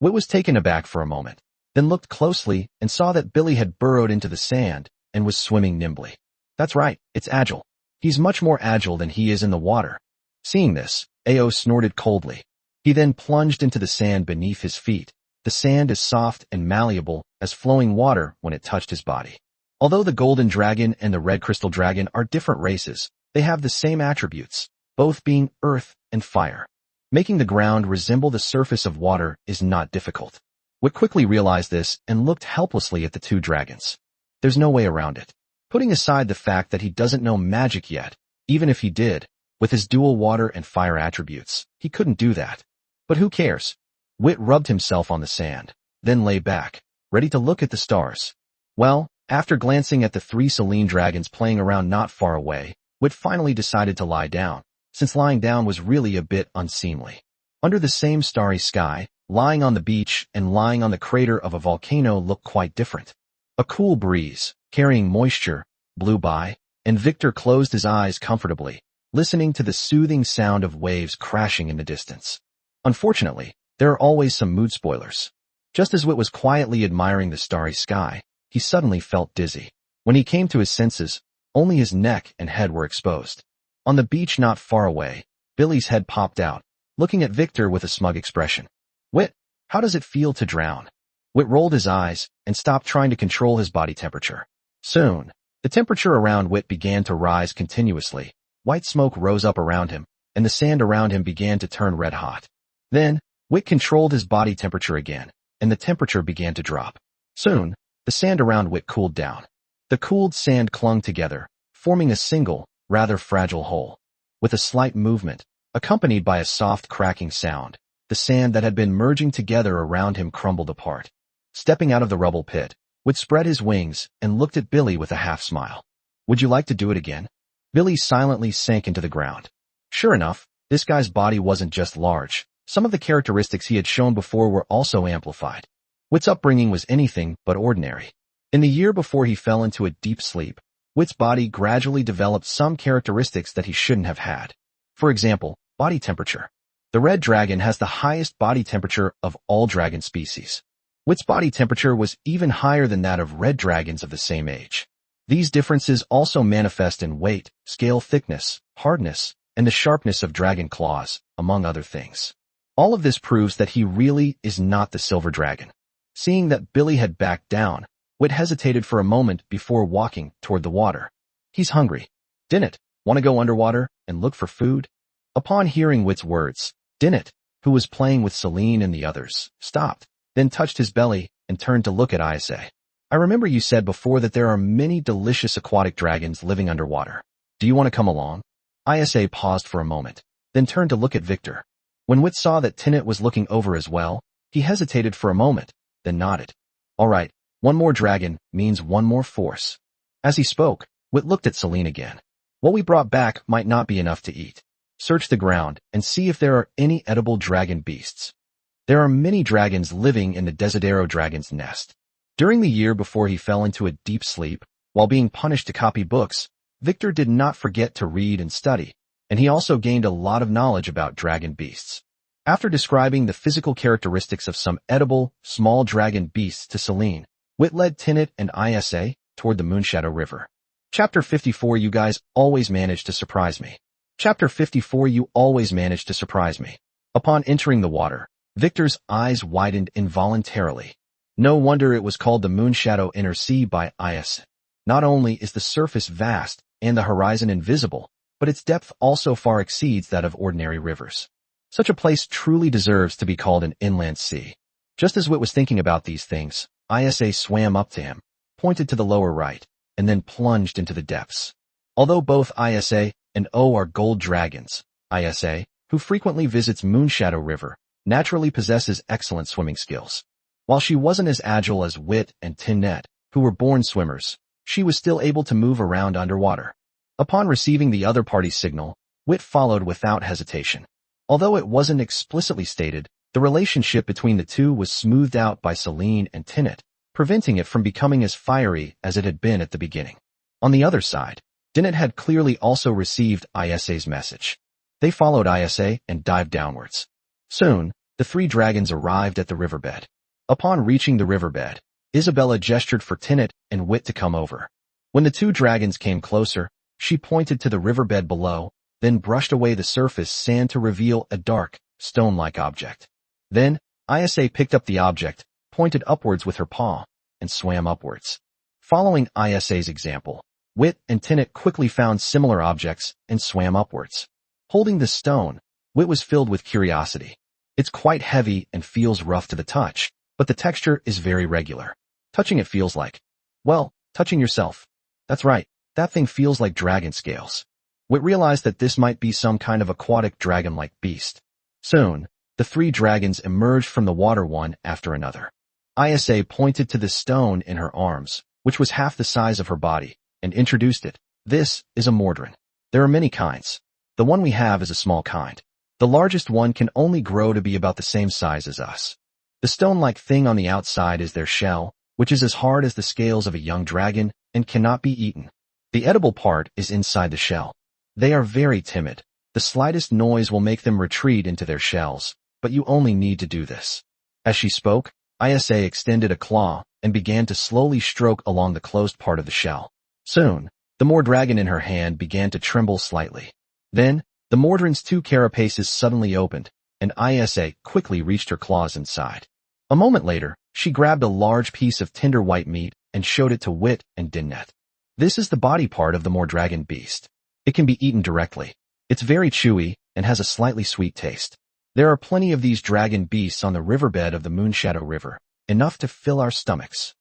Wit was taken aback for a moment, then looked closely and saw that Billy had burrowed into the sand and was swimming nimbly. That's right, it's agile. He's much more agile than he is in the water. Seeing this, Ao snorted coldly. He then plunged into the sand beneath his feet. The sand is soft and malleable as flowing water when it touched his body. Although the golden dragon and the red crystal dragon are different races, they have the same attributes, both being earth and fire. Making the ground resemble the surface of water is not difficult. Wit quickly realized this and looked helplessly at the two dragons. There's no way around it. Putting aside the fact that he doesn't know magic yet, even if he did, with his dual water and fire attributes, he couldn't do that. But who cares? Wit rubbed himself on the sand, then lay back, ready to look at the stars. Well, after glancing at the three Selene dragons playing around not far away, Wit finally decided to lie down, since lying down was really a bit unseemly. Under the same starry sky, lying on the beach and lying on the crater of a volcano looked quite different. A cool breeze, carrying moisture, blew by, and Vittor closed his eyes comfortably, listening to the soothing sound of waves crashing in the distance. Unfortunately, there are always some mood spoilers. Just as Wit was quietly admiring the starry sky, he suddenly felt dizzy. When he came to his senses, only his neck and head were exposed. On the beach not far away, Billy's head popped out, looking at Vittor with a smug expression. Wit, how does it feel to drown? Wit rolled his eyes and stopped trying to control his body temperature. Soon, the temperature around Wit began to rise continuously. White smoke rose up around him, and the sand around him began to turn red hot. Then, Wit controlled his body temperature again, and the temperature began to drop. Soon, the sand around Wit cooled down. The cooled sand clung together, forming a single, rather fragile whole. With a slight movement, accompanied by a soft cracking sound, the sand that had been merging together around him crumbled apart. Stepping out of the rubble pit, Wit spread his wings and looked at Billy with a half-smile. Would you like to do it again? Billy silently sank into the ground. Sure enough, this guy's body wasn't just large. Some of the characteristics he had shown before were also amplified. Wit's upbringing was anything but ordinary. In the year before he fell into a deep sleep, Wit's body gradually developed some characteristics that he shouldn't have had. For example, body temperature. The red dragon has the highest body temperature of all dragon species. Wit's body temperature was even higher than that of red dragons of the same age. These differences also manifest in weight, scale thickness, hardness, and the sharpness of dragon claws, among other things. All of this proves that he really is not the silver dragon. Seeing that Billy had backed down, Wit hesitated for a moment before walking toward the water. He's hungry. Didn't want to go underwater and look for food? Upon hearing Wit's words, Dinnet, who was playing with Selene and the others, stopped, then touched his belly and turned to look at Isa. I remember you said before that there are many delicious aquatic dragons living underwater. Do you want to come along? Isa paused for a moment, then turned to look at Vittor. When Wit saw that Dinnet was looking over as well, he hesitated for a moment, then nodded. All right, one more dragon means one more force. As he spoke, Wit looked at Selene again. What we brought back might not be enough to eat. Search the ground and see if there are any edible dragon beasts. There are many dragons living in the Desidero dragon's nest. During the year before he fell into a deep sleep, while being punished to copy books, Vittor did not forget to read and study, and he also gained a lot of knowledge about dragon beasts. After describing the physical characteristics of some edible, small dragon beasts to Selene, Wit led Dinnet and Isa toward the Moonshadow River. Chapter 54. You guys always manage to surprise me. Chapter 54. You always manage to surprise me. Upon entering the water, Victor's eyes widened involuntarily. No wonder it was called the Moonshadow Inner Sea by Isa. Not only is the surface vast and the horizon invisible, but its depth also far exceeds that of ordinary rivers. Such a place truly deserves to be called an inland sea. Just as Wit was thinking about these things, Isa swam up to him, pointed to the lower right, and then plunged into the depths. Although both Isa and O are gold dragons, Isa, who frequently visits Moonshadow River, naturally possesses excellent swimming skills. While she wasn't as agile as Wit and Dinnet, who were born swimmers, she was still able to move around underwater. Upon receiving the other party's signal, Wit followed without hesitation. Although it wasn't explicitly stated, the relationship between the two was smoothed out by Selene and Dinnet, preventing it from becoming as fiery as it had been at the beginning. On the other side, Dinnet had clearly also received Isa's message. They followed Isa and dived downwards. Soon, the three dragons arrived at the riverbed. Upon reaching the riverbed, Isabella gestured for Tinnet and Wit to come over. When the two dragons came closer, she pointed to the riverbed below, then brushed away the surface sand to reveal a dark, stone-like object. Then, Isa picked up the object, pointed upwards with her paw, and swam upwards. Following Isa's example, Wit and Tinnet quickly found similar objects and swam upwards. Holding the stone, Wit was filled with curiosity. It's quite heavy and feels rough to the touch, but the texture is very regular. Touching it feels like, well, touching yourself. That's right, that thing feels like dragon scales. Wit realized that this might be some kind of aquatic dragon-like beast. Soon, the three dragons emerged from the water one after another. Isa pointed to the stone in her arms, which was half the size of her body, and introduced it. This is a mordrin. There are many kinds. The one we have is a small kind. The largest one can only grow to be about the same size as us. The stone-like thing on the outside is their shell, which is as hard as the scales of a young dragon and cannot be eaten. The edible part is inside the shell. They are very timid. The slightest noise will make them retreat into their shells, but you only need to do this. As she spoke, Isa extended a claw and began to slowly stroke along the closed part of the shell. Soon, the Mordragon in her hand began to tremble slightly. Then, the Mordrin's two carapaces suddenly opened, and Isa quickly reached her claws inside. A moment later, she grabbed a large piece of tender white meat and showed it to Wit and Dinnet. This is the body part of the Mordragon beast. It can be eaten directly. It's very chewy and has a slightly sweet taste. There are plenty of these dragon beasts on the riverbed of the Moonshadow River, enough to fill our stomachs.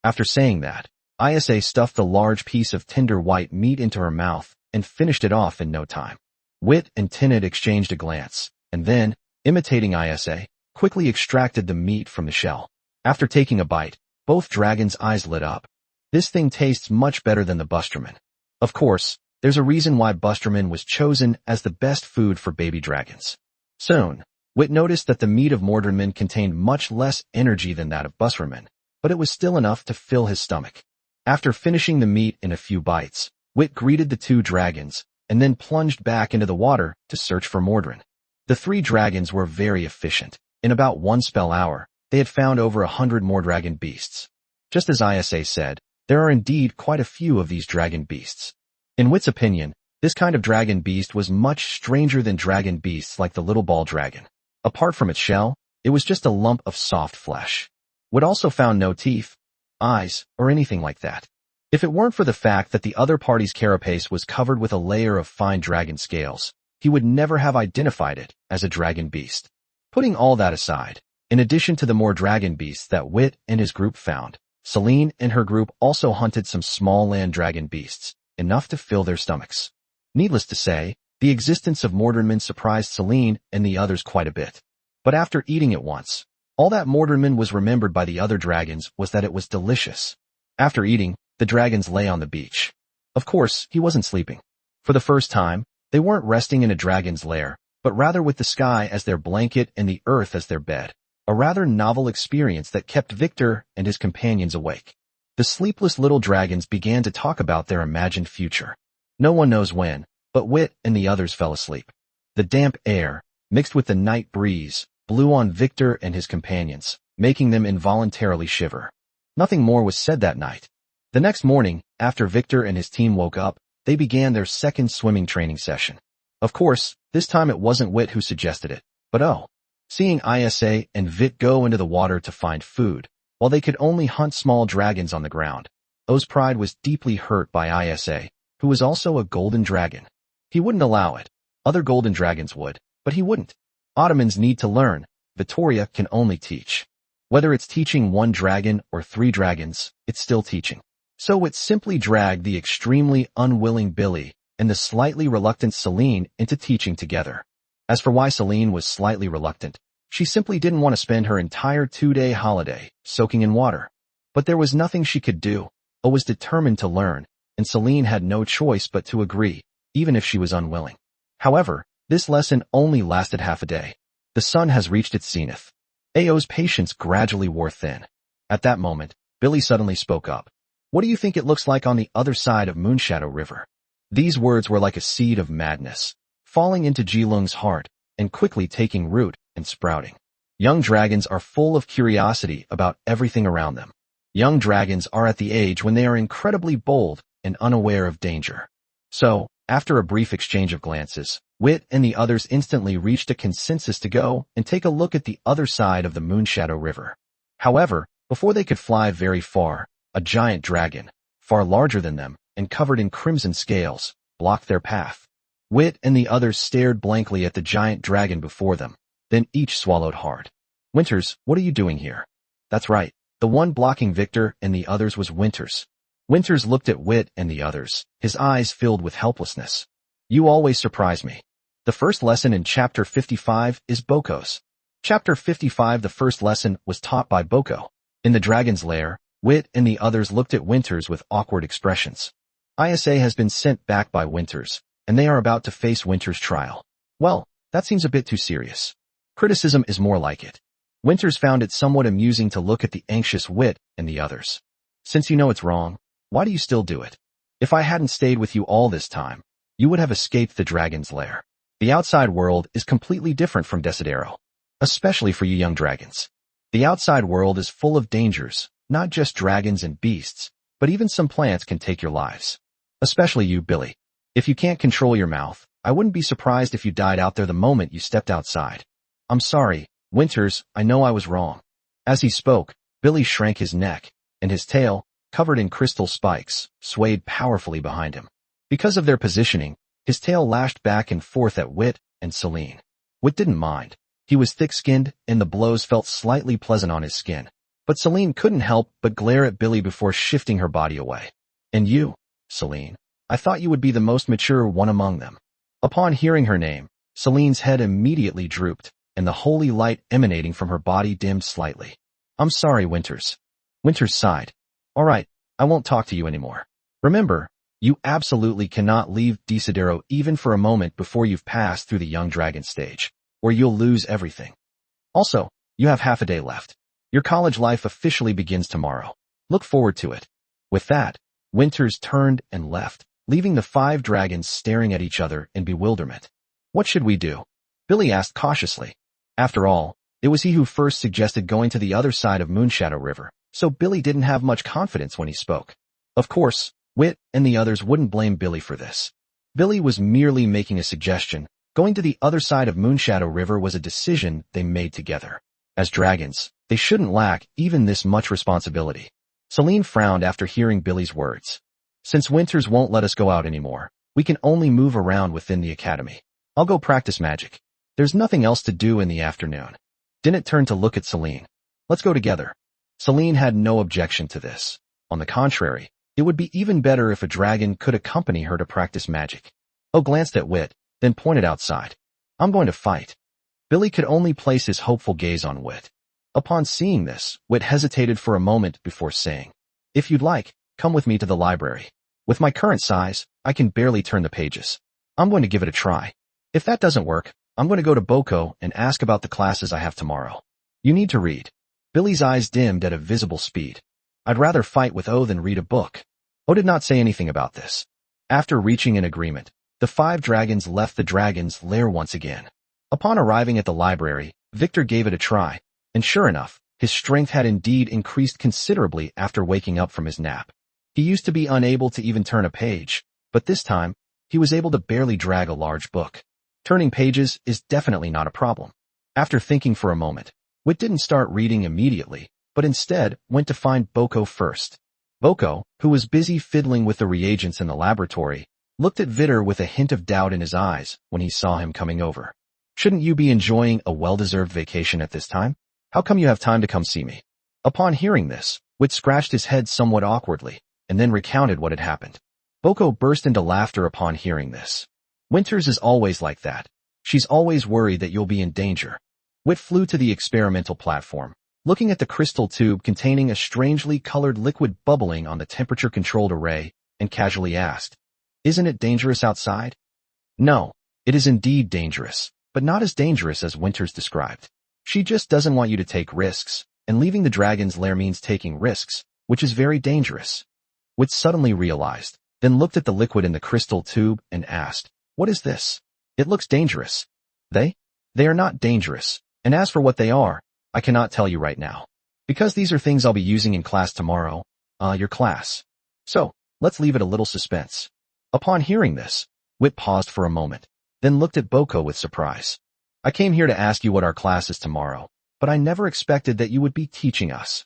After saying that, Isa stuffed the large piece of tender white meat into her mouth and finished it off in no time. Wit and Tinnet exchanged a glance, and then, imitating Isa, quickly extracted the meat from the shell. After taking a bite, both dragons' eyes lit up. This thing tastes much better than the Busterman. Of course, there's a reason why Busterman was chosen as the best food for baby dragons. Soon, Wit noticed that the meat of Mordrinman contained much less energy than that of Busterman, but it was still enough to fill his stomach. After finishing the meat in a few bites, Wit greeted the two dragons, and then plunged back into the water to search for Mordrin. The three dragons were very efficient. In about one spell hour, they had found over 100 Mordragon beasts. Just as Isa said, there are indeed quite a few of these dragon beasts. In Wit's opinion, this kind of dragon beast was much stranger than dragon beasts like the little ball dragon. Apart from its shell, it was just a lump of soft flesh. Wit also found no teeth, eyes, or anything like that. If it weren't for the fact that the other party's carapace was covered with a layer of fine dragon scales, he would never have identified it as a dragon beast. Putting all that aside, in addition to the more dragon beasts that Wit and his group found, Celine and her group also hunted some small land dragon beasts, enough to fill their stomachs. Needless to say, the existence of Mordrinman surprised Celine and the others quite a bit. But after eating it once, all that Mordrinman was remembered by the other dragons was that it was delicious. After eating, the dragons lay on the beach. Of course, he wasn't sleeping. For the first time, they weren't resting in a dragon's lair, but rather with the sky as their blanket and the earth as their bed. A rather novel experience that kept Vittor and his companions awake. The sleepless little dragons began to talk about their imagined future. No one knows when, but Wit and the others fell asleep. The damp air, mixed with the night breeze, blew on Vittor and his companions, making them involuntarily shiver. Nothing more was said that night. The next morning, after Vittor and his team woke up, they began their second swimming training session. Of course, this time it wasn't Wit who suggested it, but seeing Isa and Vit go into the water to find food, while they could only hunt small dragons on the ground, O's pride was deeply hurt by Isa, who was also a golden dragon. He wouldn't allow it. Other golden dragons would, but he wouldn't. Ottomans need to learn. Vittoria can only teach. Whether it's teaching one dragon or three dragons, it's still teaching. So it simply dragged the extremely unwilling Billy and the slightly reluctant Celine into teaching together. As for why Celine was slightly reluctant, she simply didn't want to spend her entire 2-day holiday soaking in water. But there was nothing she could do. O was determined to learn, and Celine had no choice but to agree, even if she was unwilling. However, this lesson only lasted half a day. The sun has reached its zenith. Ao's patience gradually wore thin. At that moment, Billy suddenly spoke up. What do you think it looks like on the other side of Moonshadow River? These words were like a seed of madness. falling into Jilung's heart and quickly taking root and sprouting. Young dragons are full of curiosity about everything around them. Young dragons are at the age when they are incredibly bold and unaware of danger. So, after a brief exchange of glances, Wit and the others instantly reached a consensus to go and take a look at the other side of the Moonshadow River. However, before they could fly very far, a giant dragon, far larger than them and covered in crimson scales, blocked their path. Wit and the others stared blankly at the giant dragon before them, then each swallowed hard. Winters, what are you doing here? That's right, the one blocking Victor and the others was Winters. Winters looked at Wit and the others, his eyes filled with helplessness. You always surprise me. The first lesson in Chapter 55 is Boko's. Chapter 55 The first lesson was taught by Boko. In the dragon's lair, Wit and the others looked at Winters with awkward expressions. ISA has been sent back by Winters, and they are about to face Winters' trial. Well, that seems a bit too serious. Criticism is more like it. Winters found it somewhat amusing to look at the anxious Wit and the others. Since you know it's wrong, why do you still do it? If I hadn't stayed with you all this time, you would have escaped the dragon's lair. The outside world is completely different from Desidero, especially for you young dragons. The outside world is full of dangers, not just dragons and beasts, but even some plants can take your lives. Especially you, Billy. If you can't control your mouth, I wouldn't be surprised if you died out there the moment you stepped outside. I'm sorry, Winters, I know I was wrong. As he spoke, Billy shrank his neck, and his tail, covered in crystal spikes, swayed powerfully behind him. Because of their positioning, his tail lashed back and forth at Wit and Celine. Wit didn't mind. He was thick-skinned, and the blows felt slightly pleasant on his skin. But Celine couldn't help but glare at Billy before shifting her body away. And you, Celine, I thought you would be the most mature one among them. Upon hearing her name, Celine's head immediately drooped, and the holy light emanating from her body dimmed slightly. I'm sorry, Winters. Winters sighed. All right, I won't talk to you anymore. Remember, you absolutely cannot leave Desidero even for a moment before you've passed through the young dragon stage, or you'll lose everything. Also, you have half a day left. Your college life officially begins tomorrow. Look forward to it. With that, Winters turned and left, leaving the 5 dragons staring at each other in bewilderment. What should we do? Billy asked cautiously. After all, it was he who first suggested going to the other side of Moonshadow River, so Billy didn't have much confidence when he spoke. Of course, Wit and the others wouldn't blame Billy for this. Billy was merely making a suggestion. Going to the other side of Moonshadow River was a decision they made together. As dragons, they shouldn't lack even this much responsibility. Celine frowned after hearing Billy's words. Since Winters won't let us go out anymore, we can only move around within the academy. I'll go practice magic. There's nothing else to do in the afternoon. Didn't turn to look at Celine. Let's go together. Celine had no objection to this. On the contrary, it would be even better if a dragon could accompany her to practice magic. Oh glanced at Wit, then pointed outside. I'm going to fight. Billy could only place his hopeful gaze on Wit. Upon seeing this, Wit hesitated for a moment before saying, If you'd like, come with me to the library. With my current size, I can barely turn the pages. I'm going to give it a try. If that doesn't work, I'm going to go to Boko and ask about the classes I have tomorrow. You need to read. Billy's eyes dimmed at a visible speed. I'd rather fight with O than read a book. O did not say anything about this. After reaching an agreement, the 5 dragons left the dragon's lair once again. Upon arriving at the library, Victor gave it a try, and sure enough, his strength had indeed increased considerably after waking up from his nap. He used to be unable to even turn a page, but this time, he was able to barely drag a large book. Turning pages is definitely not a problem. After thinking for a moment, Wit didn't start reading immediately, but instead went to find Boko first. Boko, who was busy fiddling with the reagents in the laboratory, looked at Vittor with a hint of doubt in his eyes when he saw him coming over. Shouldn't you be enjoying a well-deserved vacation at this time? How come you have time to come see me? Upon hearing this, Wit scratched his head somewhat awkwardly, and then recounted what had happened. Boko burst into laughter upon hearing this. Winters is always like that. She's always worried that you'll be in danger. Wit flew to the experimental platform, looking at the crystal tube containing a strangely colored liquid bubbling on the temperature-controlled array, and casually asked, Isn't it dangerous outside? No, it is indeed dangerous, but not as dangerous as Winters described. She just doesn't want you to take risks, and leaving the dragon's lair means taking risks, which is very dangerous. Wit suddenly realized, then looked at the liquid in the crystal tube and asked, What is this? It looks dangerous. They? They are not dangerous. And as for what they are, I cannot tell you right now. Because these are things I'll be using in class tomorrow. Your class. So, let's leave it a little suspense. Upon hearing this, Wit paused for a moment, then looked at Boko with surprise. I came here to ask you what our class is tomorrow, but I never expected that you would be teaching us.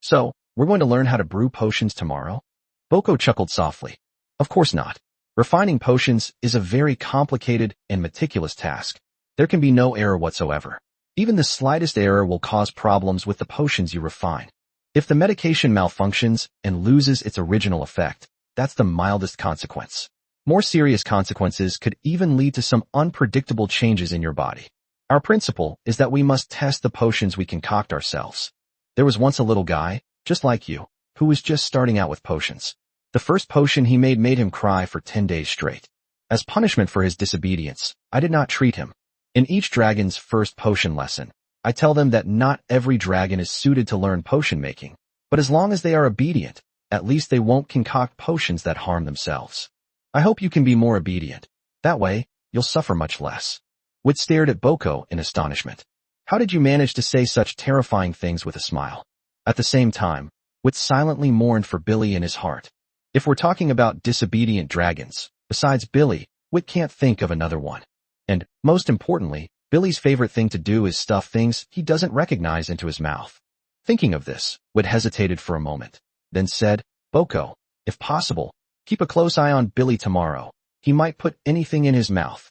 So, we're going to learn how to brew potions tomorrow? Boko chuckled softly. Of course not. Refining potions is a very complicated and meticulous task. There can be no error whatsoever. Even the slightest error will cause problems with the potions you refine. If the medication malfunctions and loses its original effect, that's the mildest consequence. More serious consequences could even lead to some unpredictable changes in your body. Our principle is that we must test the potions we concoct ourselves. There was once a little guy, just like you, who was just starting out with potions. The first potion he made him cry for 10 days straight. As punishment for his disobedience, I did not treat him. In each dragon's first potion lesson, I tell them that not every dragon is suited to learn potion making, but as long as they are obedient, at least they won't concoct potions that harm themselves. I hope you can be more obedient. That way, you'll suffer much less. Wit stared at Boko in astonishment. How did you manage to say such terrifying things with a smile? At the same time, Wit silently mourned for Billy in his heart. If we're talking about disobedient dragons, besides Billy, Wit can't think of another one. And, most importantly, Billy's favorite thing to do is stuff things he doesn't recognize into his mouth. Thinking of this, Wit hesitated for a moment, then said, Boko, if possible, keep a close eye on Billy tomorrow. He might put anything in his mouth.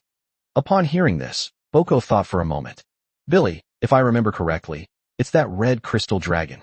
Upon hearing this, Boko thought for a moment. Billy, if I remember correctly, it's that red crystal dragon.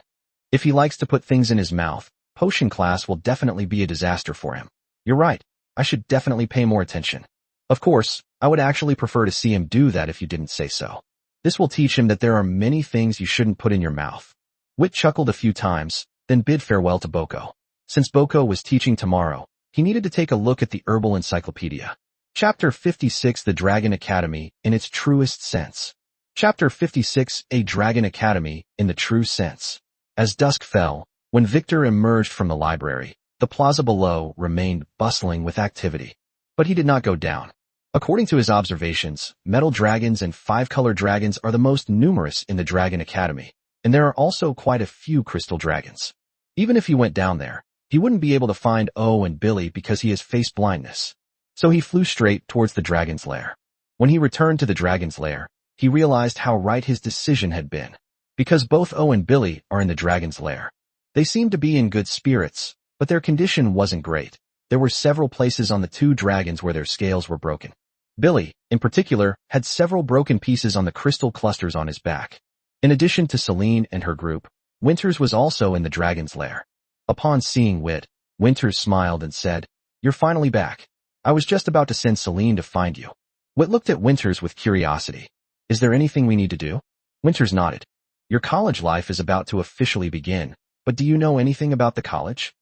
If he likes to put things in his mouth, potion class will definitely be a disaster for him. You're right, I should definitely pay more attention. Of course, I would actually prefer to see him do that if you didn't say so. This will teach him that there are many things you shouldn't put in your mouth. Wit chuckled a few times, then bid farewell to Boko. Since Boko was teaching tomorrow, he needed to take a look at the herbal encyclopedia. Chapter 56 The Dragon Academy in its truest sense. Chapter 56 A Dragon Academy in the true sense. As dusk fell, when Victor emerged from the library, the plaza below remained bustling with activity. But he did not go down. According to his observations, metal dragons and five-color dragons are the most numerous in the Dragon Academy, and there are also quite a few crystal dragons. Even if he went down there, he wouldn't be able to find O and Billy because he has face blindness. So he flew straight towards the dragon's lair. When he returned to the dragon's lair, he realized how right his decision had been. Because both O and Billy are in the dragon's lair. They seemed to be in good spirits, but their condition wasn't great. There were several places on the two dragons where their scales were broken. Billy, in particular, had several broken pieces on the crystal clusters on his back. In addition to Celine and her group, Winters was also in the dragon's lair. Upon seeing Wit, Winters smiled and said, You're finally back. I was just about to send Celine to find you. Wit looked at Winters with curiosity. Is there anything we need to do? Winters nodded. Your college life is about to officially begin, but do you know anything about the college?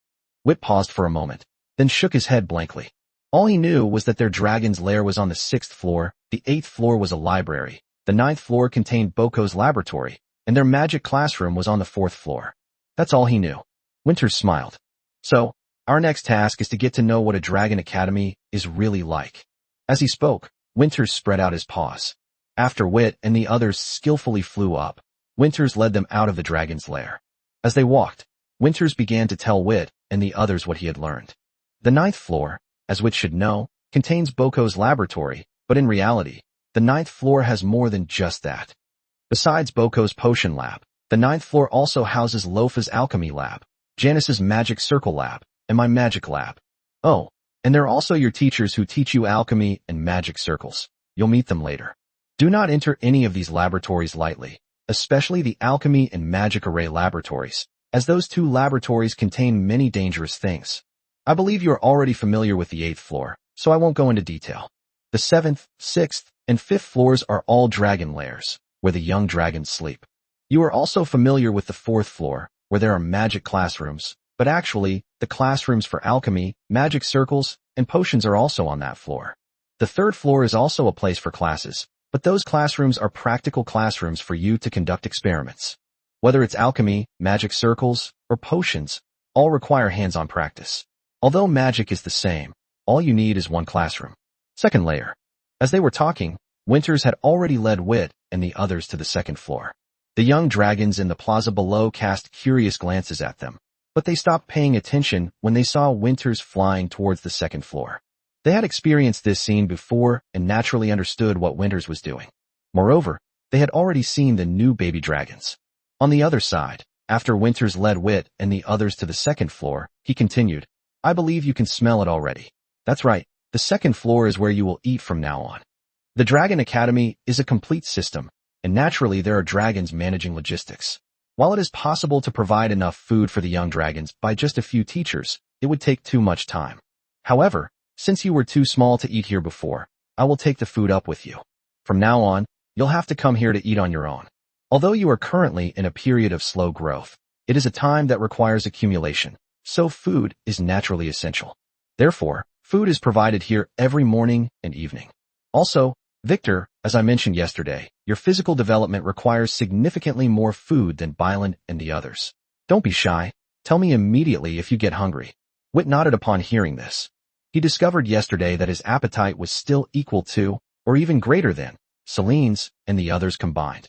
Wit paused for a moment, then shook his head blankly. All he knew was that their dragon's lair was on the 6th floor, the 8th floor was a library, the 9th floor contained Boko's laboratory, and their magic classroom was on the 4th floor. That's all he knew. Winters smiled. So, our next task is to get to know what a dragon academy is really like. As he spoke, Winters spread out his paws. After Wit and the others skillfully flew up, Winters led them out of the dragon's lair. As they walked, Winters began to tell Wit and the others what he had learned. The 9th floor, as Wit should know, contains Boko's laboratory, but in reality, the 9th floor has more than just that. Besides Boko's potion lab, the 9th floor also houses Lofa's alchemy lab, Janice's magic circle lab, and my magic lab. Oh, and there are also your teachers who teach you alchemy and magic circles. You'll meet them later. Do not enter any of these laboratories lightly, especially the alchemy and magic array laboratories, as those two laboratories contain many dangerous things. I believe you are already familiar with the 8th floor, so I won't go into detail. The 7th, 6th, and 5th floors are all dragon lairs, where the young dragons sleep. You are also familiar with the 4th floor, where there are magic classrooms, but actually, the classrooms for alchemy, magic circles, and potions are also on that floor. The 3rd floor is also a place for classes, but those classrooms are practical classrooms for you to conduct experiments. Whether it's alchemy, magic circles, or potions, all require hands-on practice. Although magic is the same, all you need is one classroom. Second layer. As they were talking, Winters had already led Wit and the others to the second floor. The young dragons in the plaza below cast curious glances at them, but they stopped paying attention when they saw Winters flying towards the second floor. They had experienced this scene before and naturally understood what Winters was doing. Moreover, they had already seen the new baby dragons. On the other side, after Winters led Wit and the others to the second floor, he continued, "I believe you can smell it already. That's right, the second floor is where you will eat from now on." The Dragon Academy is a complete system, and naturally there are dragons managing logistics. While it is possible to provide enough food for the young dragons by just a few teachers, it would take too much time. However, since you were too small to eat here before, I will take the food up with you. From now on, you'll have to come here to eat on your own. Although you are currently in a period of slow growth, it is a time that requires accumulation, so food is naturally essential. Therefore, food is provided here every morning and evening. Also, Victor, as I mentioned yesterday, your physical development requires significantly more food than Byland and the others. Don't be shy. Tell me immediately if you get hungry. Wit nodded upon hearing this. He discovered yesterday that his appetite was still equal to, or even greater than, Celine's and the others combined.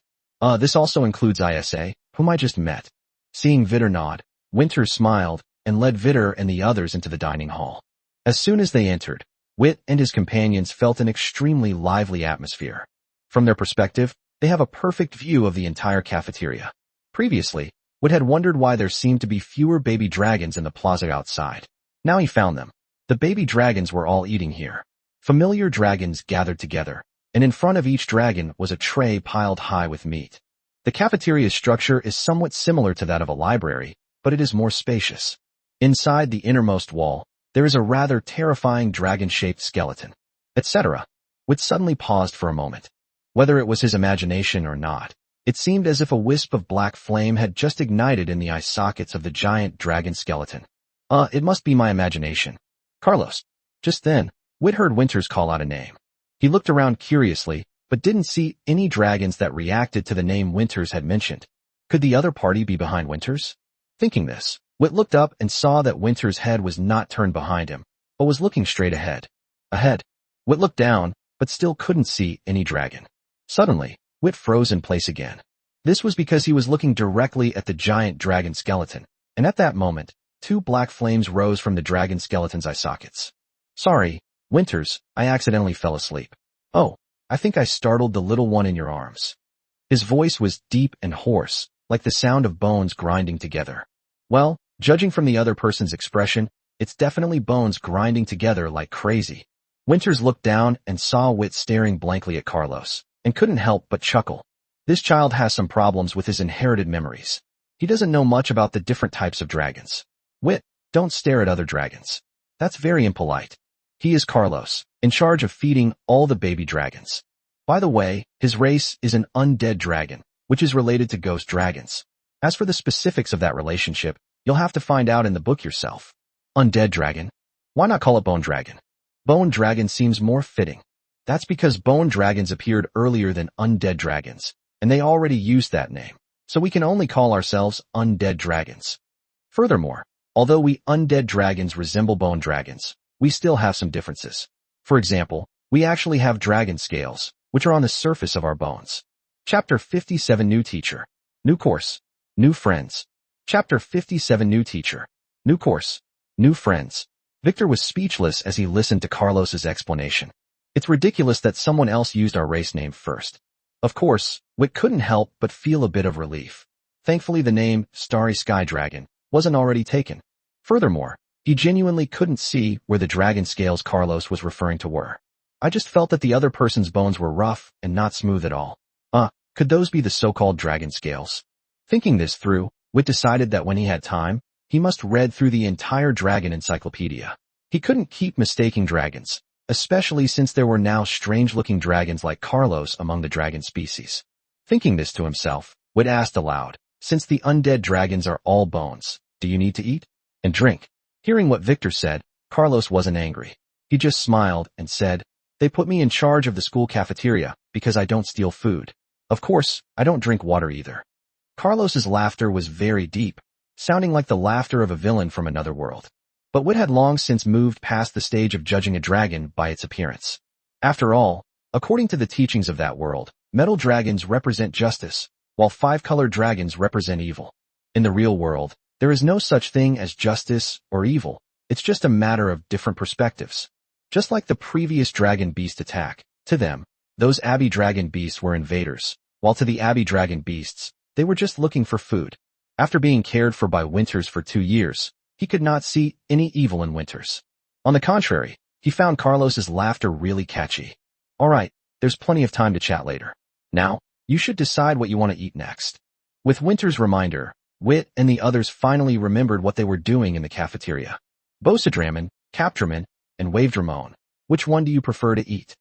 This also includes Isa, whom I just met. Seeing Vittor nod, Winters smiled and led Vittor and the others into the dining hall. As soon as they entered, Wit and his companions felt an extremely lively atmosphere. From their perspective, they have a perfect view of the entire cafeteria. Previously, Wit had wondered why there seemed to be fewer baby dragons in the plaza outside. Now he found them. The baby dragons were all eating here. Familiar dragons gathered together, and in front of each dragon was a tray piled high with meat. The cafeteria's structure is somewhat similar to that of a library, but it is more spacious. Inside the innermost wall, there is a rather terrifying dragon-shaped skeleton, etc. Wit suddenly paused for a moment. Whether it was his imagination or not, it seemed as if a wisp of black flame had just ignited in the eye sockets of the giant dragon skeleton. It must be my imagination. Carlos. Just then, Wit heard Winters call out a name. He looked around curiously, but didn't see any dragons that reacted to the name Winters had mentioned. Could the other party be behind Winters? Thinking this, Wit looked up and saw that Winters' head was not turned behind him, but was looking straight ahead. Ahead. Wit looked down, but still couldn't see any dragon. Suddenly, Wit froze in place again. This was because he was looking directly at the giant dragon skeleton, and at that moment, two black flames rose from the dragon skeleton's eye sockets. Sorry, Winters, I accidentally fell asleep. Oh, I think I startled the little one in your arms. His voice was deep and hoarse, like the sound of bones grinding together. Well, judging from the other person's expression, it's definitely bones grinding together like crazy. Winters looked down and saw Wit staring blankly at Carlos, and couldn't help but chuckle. This child has some problems with his inherited memories. He doesn't know much about the different types of dragons. Wit, don't stare at other dragons. That's very impolite. He is Carlos, in charge of feeding all the baby dragons. By the way, his race is an undead dragon, which is related to ghost dragons. As for the specifics of that relationship, you'll have to find out in the book yourself. Undead dragon? Why not call it bone dragon? Bone dragon seems more fitting. That's because bone dragons appeared earlier than undead dragons, and they already used that name, so we can only call ourselves undead dragons. Furthermore, although we undead dragons resemble bone dragons, we still have some differences. For example, we actually have dragon scales, which are on the surface of our bones. Chapter 57 New Teacher. New Course. New Friends. Chapter 57 New Teacher. New Course. New Friends. Victor was speechless as he listened to Carlos's explanation. It's ridiculous that someone else used our race name first. Of course, Wit couldn't help but feel a bit of relief. Thankfully the name Starry Sky Dragon wasn't already taken. Furthermore, he genuinely couldn't see where the dragon scales Carlos was referring to were. I just felt that the other person's bones were rough and not smooth at all. Could those be the so-called dragon scales? Thinking this through, Wit decided that when he had time, he must read through the entire dragon encyclopedia. He couldn't keep mistaking dragons, especially since there were now strange-looking dragons like Carlos among the dragon species. Thinking this to himself, Wit asked aloud, since the undead dragons are all bones, do you need to eat and drink? Hearing what Victor said, Carlos wasn't angry. He just smiled and said, they put me in charge of the school cafeteria because I don't steal food. Of course, I don't drink water either. Carlos's laughter was very deep, sounding like the laughter of a villain from another world. But Wit had long since moved past the stage of judging a dragon by its appearance. After all, According to the teachings of that world, metal dragons represent justice, while five-colored dragons represent evil. In the real world, there is no such thing as justice or evil. It's just a matter of different perspectives. Just like the previous dragon beast attack, to them, those abbey dragon beasts were invaders, while to the abbey dragon beasts, they were just looking for food. After being cared for by Winters for 2 years, he could not see any evil in Winters. On the contrary, he found Carlos's laughter really catchy. Alright, there's plenty of time to chat later. Now, you should decide what you want to eat next. With Winter's reminder, Wit and the others finally remembered what they were doing in the cafeteria. Bosadraman, Captraman, and Wavedramon. Which one do you prefer to eat?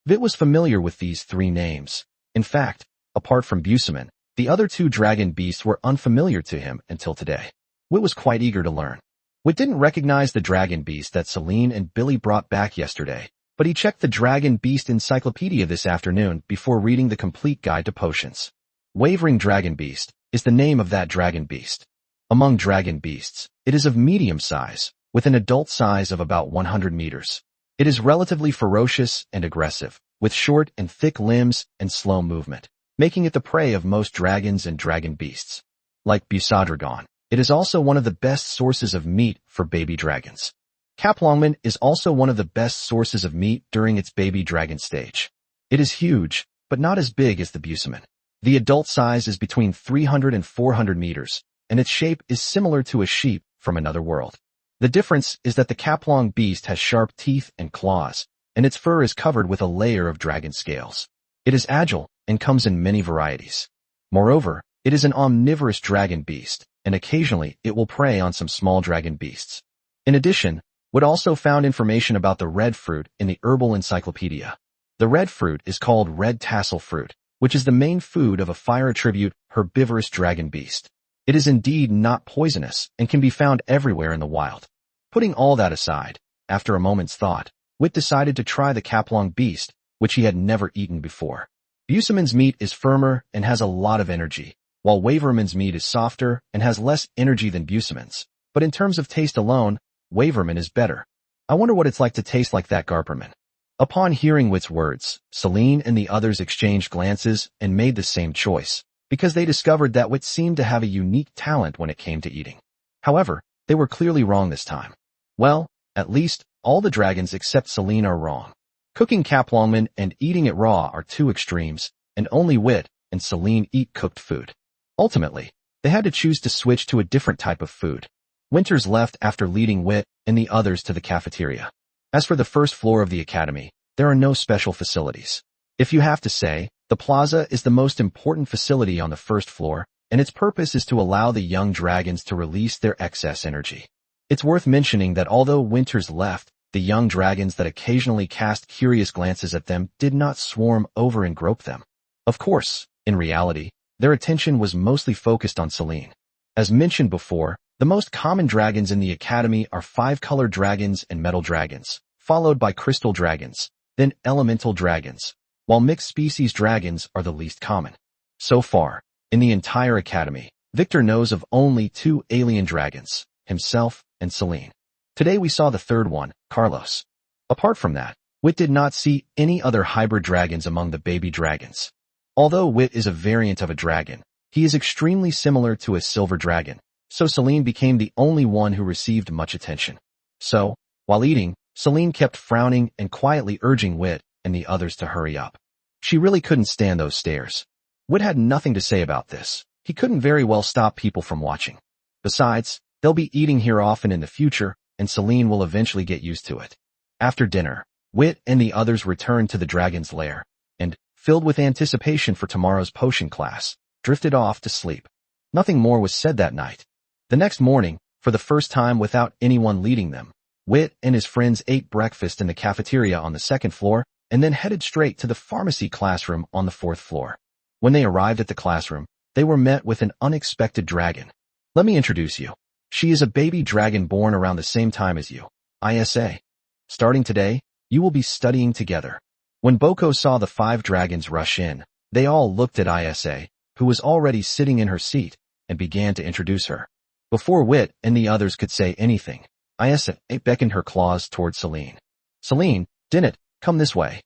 Vit was familiar with these 3 names. In fact, apart from Busaman, the other 2 dragon beasts were unfamiliar to him until today. Wit was quite eager to learn. Wit didn't recognize the dragon beast that Celine and Billy brought back yesterday, but he checked the Dragon Beast Encyclopedia this afternoon before reading the complete guide to potions. Wavering Dragon Beast is the name of that dragon beast. Among dragon beasts, it is of medium size, with an adult size of about 100 meters. It is relatively ferocious and aggressive, with short and thick limbs and slow movement, making it the prey of most dragons and dragon beasts. Like Busadragon, it is also one of the best sources of meat for baby dragons. Kaplongman is also one of the best sources of meat during its baby dragon stage. It is huge, but not as big as the Busaman. The adult size is between 300 and 400 meters, and its shape is similar to a sheep from another world. The difference is that the Kaplong beast has sharp teeth and claws, and its fur is covered with a layer of dragon scales. It is agile and comes in many varieties. Moreover, it is an omnivorous dragon beast, and occasionally it will prey on some small dragon beasts. In addition, Wood also found information about the red fruit in the herbal encyclopedia. The red fruit is called red tassel fruit, which is the main food of a fire attribute herbivorous dragon beast. It is indeed not poisonous and can be found everywhere in the wild. Putting all that aside, after a moment's thought, Wit decided to try the Kaplong beast, which he had never eaten before. Busaman's meat is firmer and has a lot of energy, while Waverman's meat is softer and has less energy than Busaman's. But in terms of taste alone, Waverman is better. I wonder what it's like to taste like that Garperman. Upon hearing Wit's words, Celine and the others exchanged glances and made the same choice, because they discovered that Wit seemed to have a unique talent when it came to eating. However, they were clearly wrong this time. Well, at least, all the dragons except Celine are wrong. Cooking Kaplongman and eating it raw are 2 extremes, and only Wit and Celine eat cooked food. Ultimately, they had to choose to switch to a different type of food. Winters left after leading Wit and the others to the cafeteria. As for the first floor of the academy, there are no special facilities. If you have to say, the plaza is the most important facility on the first floor, and its purpose is to allow the young dragons to release their excess energy. It's worth mentioning that although Winters left, the young dragons that occasionally cast curious glances at them did not swarm over and grope them. Of course, in reality, their attention was mostly focused on Celine. As mentioned before, the most common dragons in the academy are 5-colored dragons and metal dragons, followed by crystal dragons, then elemental dragons, while mixed species dragons are the least common. So far, in the entire academy, Vittor knows of only 2 alien dragons, himself and Celine. Today we saw the third one, Carlos. Apart from that, Wit did not see any other hybrid dragons among the baby dragons. Although Wit is a variant of a dragon, he is extremely similar to a silver dragon, so Celine became the only one who received much attention. So, while eating, Celine kept frowning and quietly urging Wit and the others to hurry up. She really couldn't stand those stares. Wit had nothing to say about this. He couldn't very well stop people from watching. Besides, they'll be eating here often in the future, and Celine will eventually get used to it. After dinner, Wit and the others returned to the dragon's lair, and, filled with anticipation for tomorrow's potion class, drifted off to sleep. Nothing more was said that night. The next morning, for the first time without anyone leading them, Wit and his friends ate breakfast in the cafeteria on the 2nd floor and then headed straight to the pharmacy classroom on the 4th floor. When they arrived at the classroom, they were met with an unexpected dragon. Let me introduce you. She is a baby dragon born around the same time as you. ISA. Starting today, you will be studying together. When Boko saw the 5 dragons rush in, they all looked at ISA, who was already sitting in her seat, and began to introduce her. Before Wit and the others could say anything, Isa beckoned her claws toward Celine. Celine, Dinnet, come this way.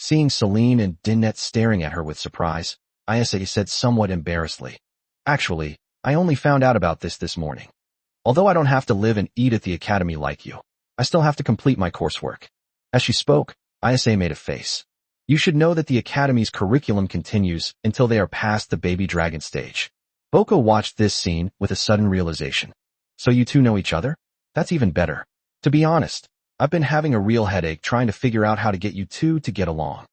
Seeing Celine and Dinette staring at her with surprise, Isa said somewhat embarrassedly, "Actually, I only found out about this morning. Although I don't have to live and eat at the academy like you, I still have to complete my coursework." As she spoke, Isa made a face. "You should know that the academy's curriculum continues until they are past the baby dragon stage." Boko watched this scene with a sudden realization. "So you two know each other? That's even better. To be honest, I've been having a real headache trying to figure out how to get you two to get along."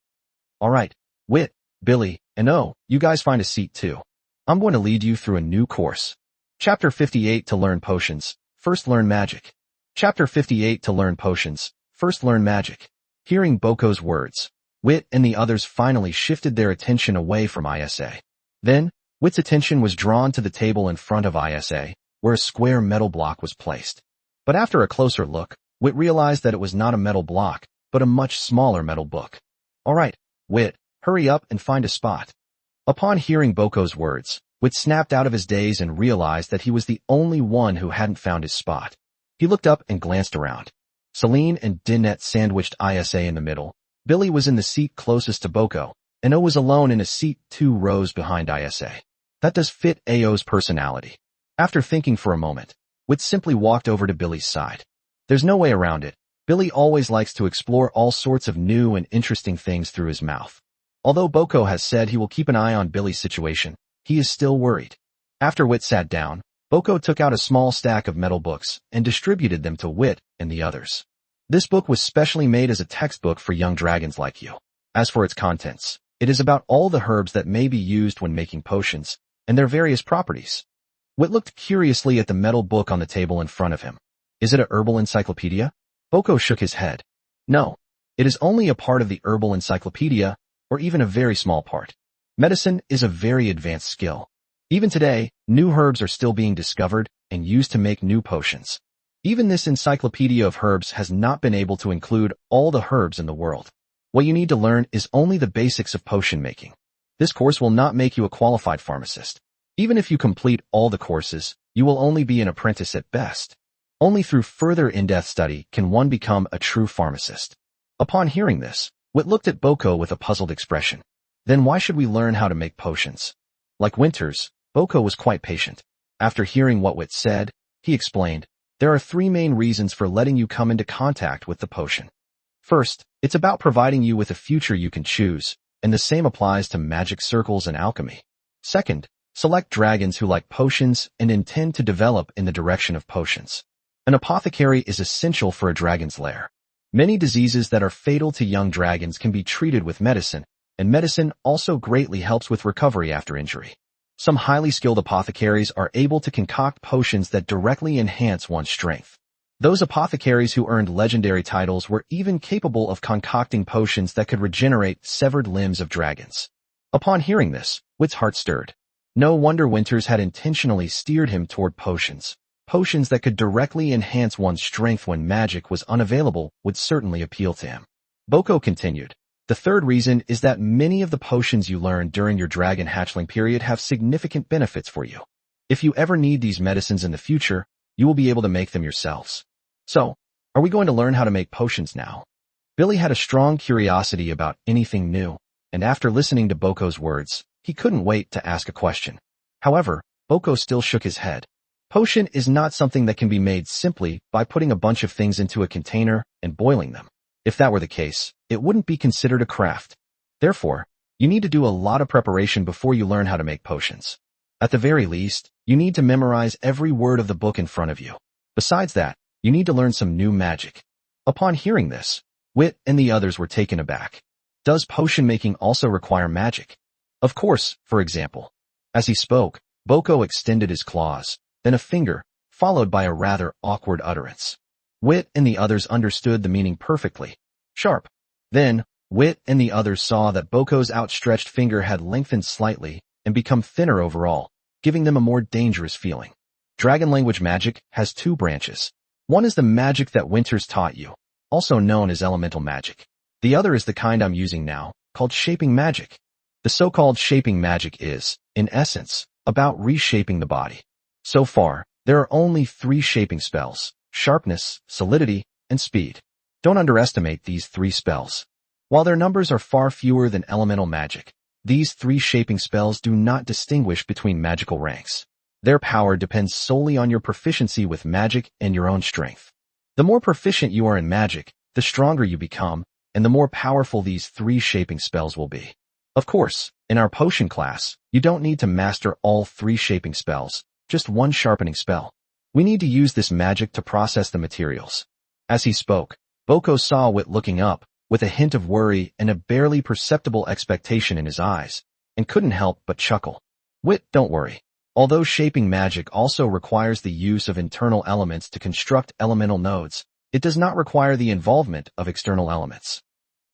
"Alright, Wit, Billy, and oh, you guys find a seat too. I'm going to lead you through a new course. Chapter 58 to learn potions, first learn magic. Chapter 58 to learn potions, first learn magic." Hearing Boko's words, Wit and the others finally shifted their attention away from Isa. Then, Wit's attention was drawn to the table in front of Isa, where a square metal block was placed. But after a closer look, Wit realized that it was not a metal block, but a much smaller metal book. "Alright, Wit, hurry up and find a spot." Upon hearing Boko's words, Wit snapped out of his daze and realized that he was the only one who hadn't found his spot. He looked up and glanced around. Celine and Dinette sandwiched Isa in the middle. Billy was in the seat closest to Boko, and O was alone in a seat 2 rows behind Isa. That does fit Ao's personality. After thinking for a moment, Wit simply walked over to Billy's side. There's no way around it. Billy always likes to explore all sorts of new and interesting things through his mouth. Although Boko has said he will keep an eye on Billy's situation, he is still worried. After Wit sat down, Boko took out a small stack of metal books and distributed them to Wit and the others. This book was specially made as a textbook for young dragons like you. As for its contents, it is about all the herbs that may be used when making potions, and their various properties. Wit looked curiously at the metal book on the table in front of him. "Is it a herbal encyclopedia?" Boko shook his head. "No, it is only a part of the herbal encyclopedia, or even a very small part. Medicine is a very advanced skill. Even today, new herbs are still being discovered and used to make new potions. Even this encyclopedia of herbs has not been able to include all the herbs in the world. What you need to learn is only the basics of potion making. This course will not make you a qualified pharmacist. Even if you complete all the courses, you will only be an apprentice at best. Only through further in-depth study can one become a true pharmacist." Upon hearing this, Wit looked at Boko with a puzzled expression. "Then why should we learn how to make potions?" Like Winters, Boko was quite patient. After hearing what Wit said, he explained, "There are 3 main reasons for letting you come into contact with the potion. First, it's about providing you with a future you can choose, and the same applies to magic circles and alchemy. Second, select dragons who like potions and intend to develop in the direction of potions. An apothecary is essential for a dragon's lair. Many diseases that are fatal to young dragons can be treated with medicine, and medicine also greatly helps with recovery after injury. Some highly skilled apothecaries are able to concoct potions that directly enhance one's strength. Those apothecaries who earned legendary titles were even capable of concocting potions that could regenerate severed limbs of dragons." Upon hearing this, Wit's heart stirred. No wonder Winters had intentionally steered him toward potions. Potions that could directly enhance one's strength when magic was unavailable would certainly appeal to him. Boko continued, "The third reason is that many of the potions you learn during your dragon hatchling period have significant benefits for you. If you ever need these medicines in the future, you will be able to make them yourselves. So, are we going to learn how to make potions now?" Billy had a strong curiosity about anything new, and after listening to Boko's words, he couldn't wait to ask a question. However, Boko still shook his head. Potion is not something that can be made simply by putting a bunch of things into a container and boiling them. If that were the case, it wouldn't be considered a craft. Therefore, you need to do a lot of preparation before you learn how to make potions. At the very least, you need to memorize every word of the book in front of you. Besides that, you need to learn some new magic. Upon hearing this, Wit and the others were taken aback. Does potion making also require magic? Of course, for example. As he spoke, Boko extended his claws, then a finger, followed by a rather awkward utterance. Wit and the others understood the meaning perfectly. Sharp. Then, Wit and the others saw that Boko's outstretched finger had lengthened slightly and become thinner overall, giving them a more dangerous feeling. Dragon language magic has 2 branches. One is the magic that Winters taught you, also known as elemental magic. The other is the kind I'm using now, called shaping magic. The so-called shaping magic is, in essence, about reshaping the body. So far, there are only 3 shaping spells: sharpness, solidity, and speed. Don't underestimate these 3 spells. While their numbers are far fewer than elemental magic, these 3 shaping spells do not distinguish between magical ranks. Their power depends solely on your proficiency with magic and your own strength. The more proficient you are in magic, the stronger you become, and the more powerful these 3 shaping spells will be. Of course, in our potion class, you don't need to master all 3 shaping spells, just 1 sharpening spell. We need to use this magic to process the materials. As he spoke, Boko saw Wit looking up, with a hint of worry and a barely perceptible expectation in his eyes, and couldn't help but chuckle. Wit, don't worry. Although shaping magic also requires the use of internal elements to construct elemental nodes, it does not require the involvement of external elements.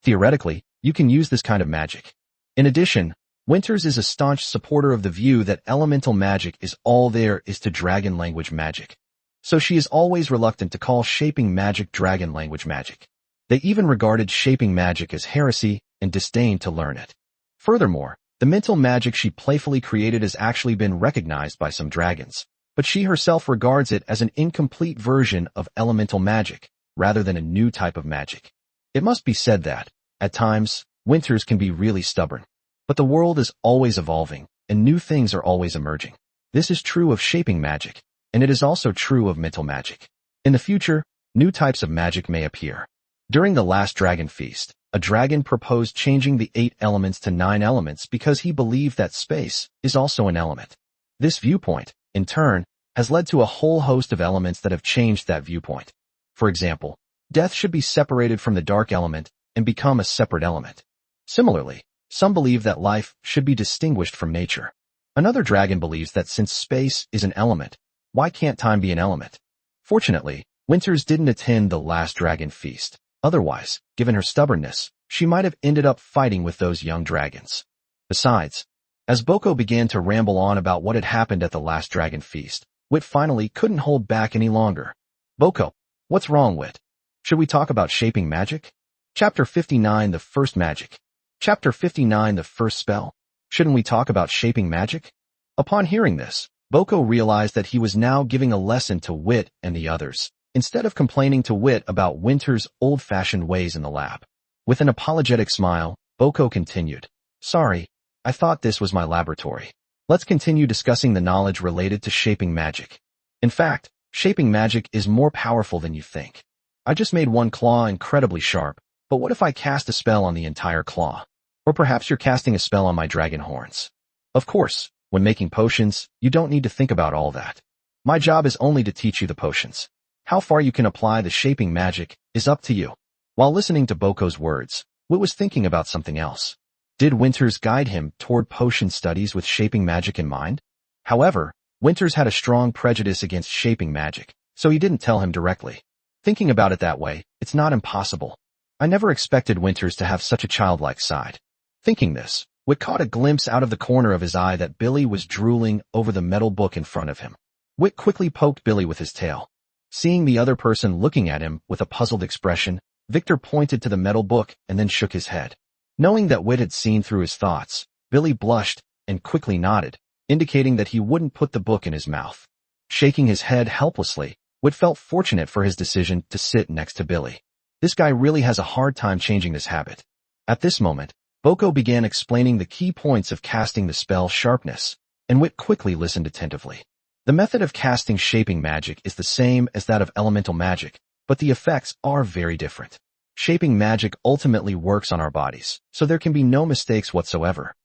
Theoretically, you can use this kind of magic. In addition, Winters is a staunch supporter of the view that elemental magic is all there is to dragon language magic. So she is always reluctant to call shaping magic dragon language magic. They even regarded shaping magic as heresy and disdained to learn it. Furthermore, the mental magic she playfully created has actually been recognized by some dragons, but she herself regards it as an incomplete version of elemental magic, rather than a new type of magic. It must be said that, at times, Winters can be really stubborn. But the world is always evolving, and new things are always emerging. This is true of shaping magic, and it is also true of mental magic. In the future, new types of magic may appear. During the last dragon feast, a dragon proposed changing the 8 elements to 9 elements because he believed that space is also an element. This viewpoint, in turn, has led to a whole host of elements that have changed that viewpoint. For example, death should be separated from the dark element and become a separate element. Similarly, some believe that life should be distinguished from nature. Another dragon believes that since space is an element, why can't time be an element? Fortunately, Winters didn't attend the last dragon feast. Otherwise, given her stubbornness, she might have ended up fighting with those young dragons. Besides, as Boko began to ramble on about what had happened at the last dragon feast, Wit finally couldn't hold back any longer. Boko, what's wrong, Wit? Should we talk about shaping magic? Chapter 59, the first magic. Chapter 59, the first spell. Shouldn't we talk about shaping magic? Upon hearing this, Boko realized that he was now giving a lesson to Wit and the others, instead of complaining to Wit about Winter's old-fashioned ways in the lab. With an apologetic smile, Boko continued, "Sorry, I thought this was my laboratory. Let's continue discussing the knowledge related to shaping magic. In fact, shaping magic is more powerful than you think. I just made one claw incredibly sharp, but what if I cast a spell on the entire claw? Or perhaps you're casting a spell on my dragon horns. Of course, when making potions, you don't need to think about all that. My job is only to teach you the potions. How far you can apply the shaping magic is up to you." While listening to Boko's words, Wit was thinking about something else. Did Winters guide him toward potion studies with shaping magic in mind? However, Winters had a strong prejudice against shaping magic, so he didn't tell him directly. Thinking about it that way, it's not impossible. I never expected Winters to have such a childlike side. Thinking this, Wit caught a glimpse out of the corner of his eye that Billy was drooling over the metal book in front of him. Wit quickly poked Billy with his tail. Seeing the other person looking at him with a puzzled expression, Vittor pointed to the metal book and then shook his head. Knowing that Wit had seen through his thoughts, Billy blushed and quickly nodded, indicating that he wouldn't put the book in his mouth. Shaking his head helplessly, Wit felt fortunate for his decision to sit next to Billy. This guy really has a hard time changing this habit. At this moment, Boko began explaining the key points of casting the spell Sharpness, and Wit quickly listened attentively. The method of casting shaping magic is the same as that of elemental magic, but the effects are very different. Shaping magic ultimately works on our bodies, so there can be no mistakes whatsoever.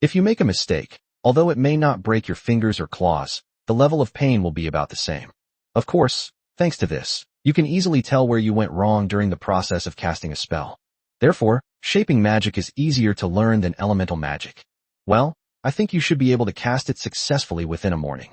If you make a mistake, although it may not break your fingers or claws, the level of pain will be about the same. Of course, thanks to this, you can easily tell where you went wrong during the process of casting a spell. Therefore, shaping magic is easier to learn than elemental magic. Well, I think you should be able to cast it successfully within a morning.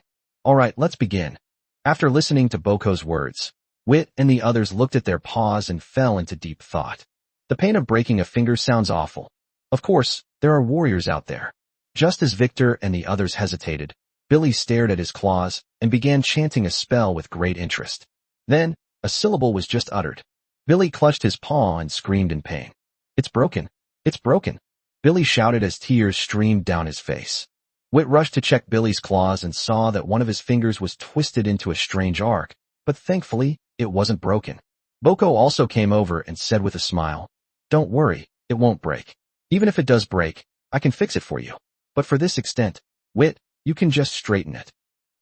Alright, let's begin. After listening to Boko's words, Wit and the others looked at their paws and fell into deep thought. The pain of breaking a finger sounds awful. Of course, there are warriors out there. Just as Vittor and the others hesitated, Billy stared at his claws and began chanting a spell with great interest. Then, a syllable was just uttered. Billy clutched his paw and screamed in pain. "It's broken! It's broken!" Billy shouted as tears streamed down his face. Wit rushed to check Billy's claws and saw that one of his fingers was twisted into a strange arc, but thankfully, it wasn't broken. Boko also came over and said with a smile, "Don't worry, it won't break. Even if it does break, I can fix it for you. But for this extent, Wit, you can just straighten it.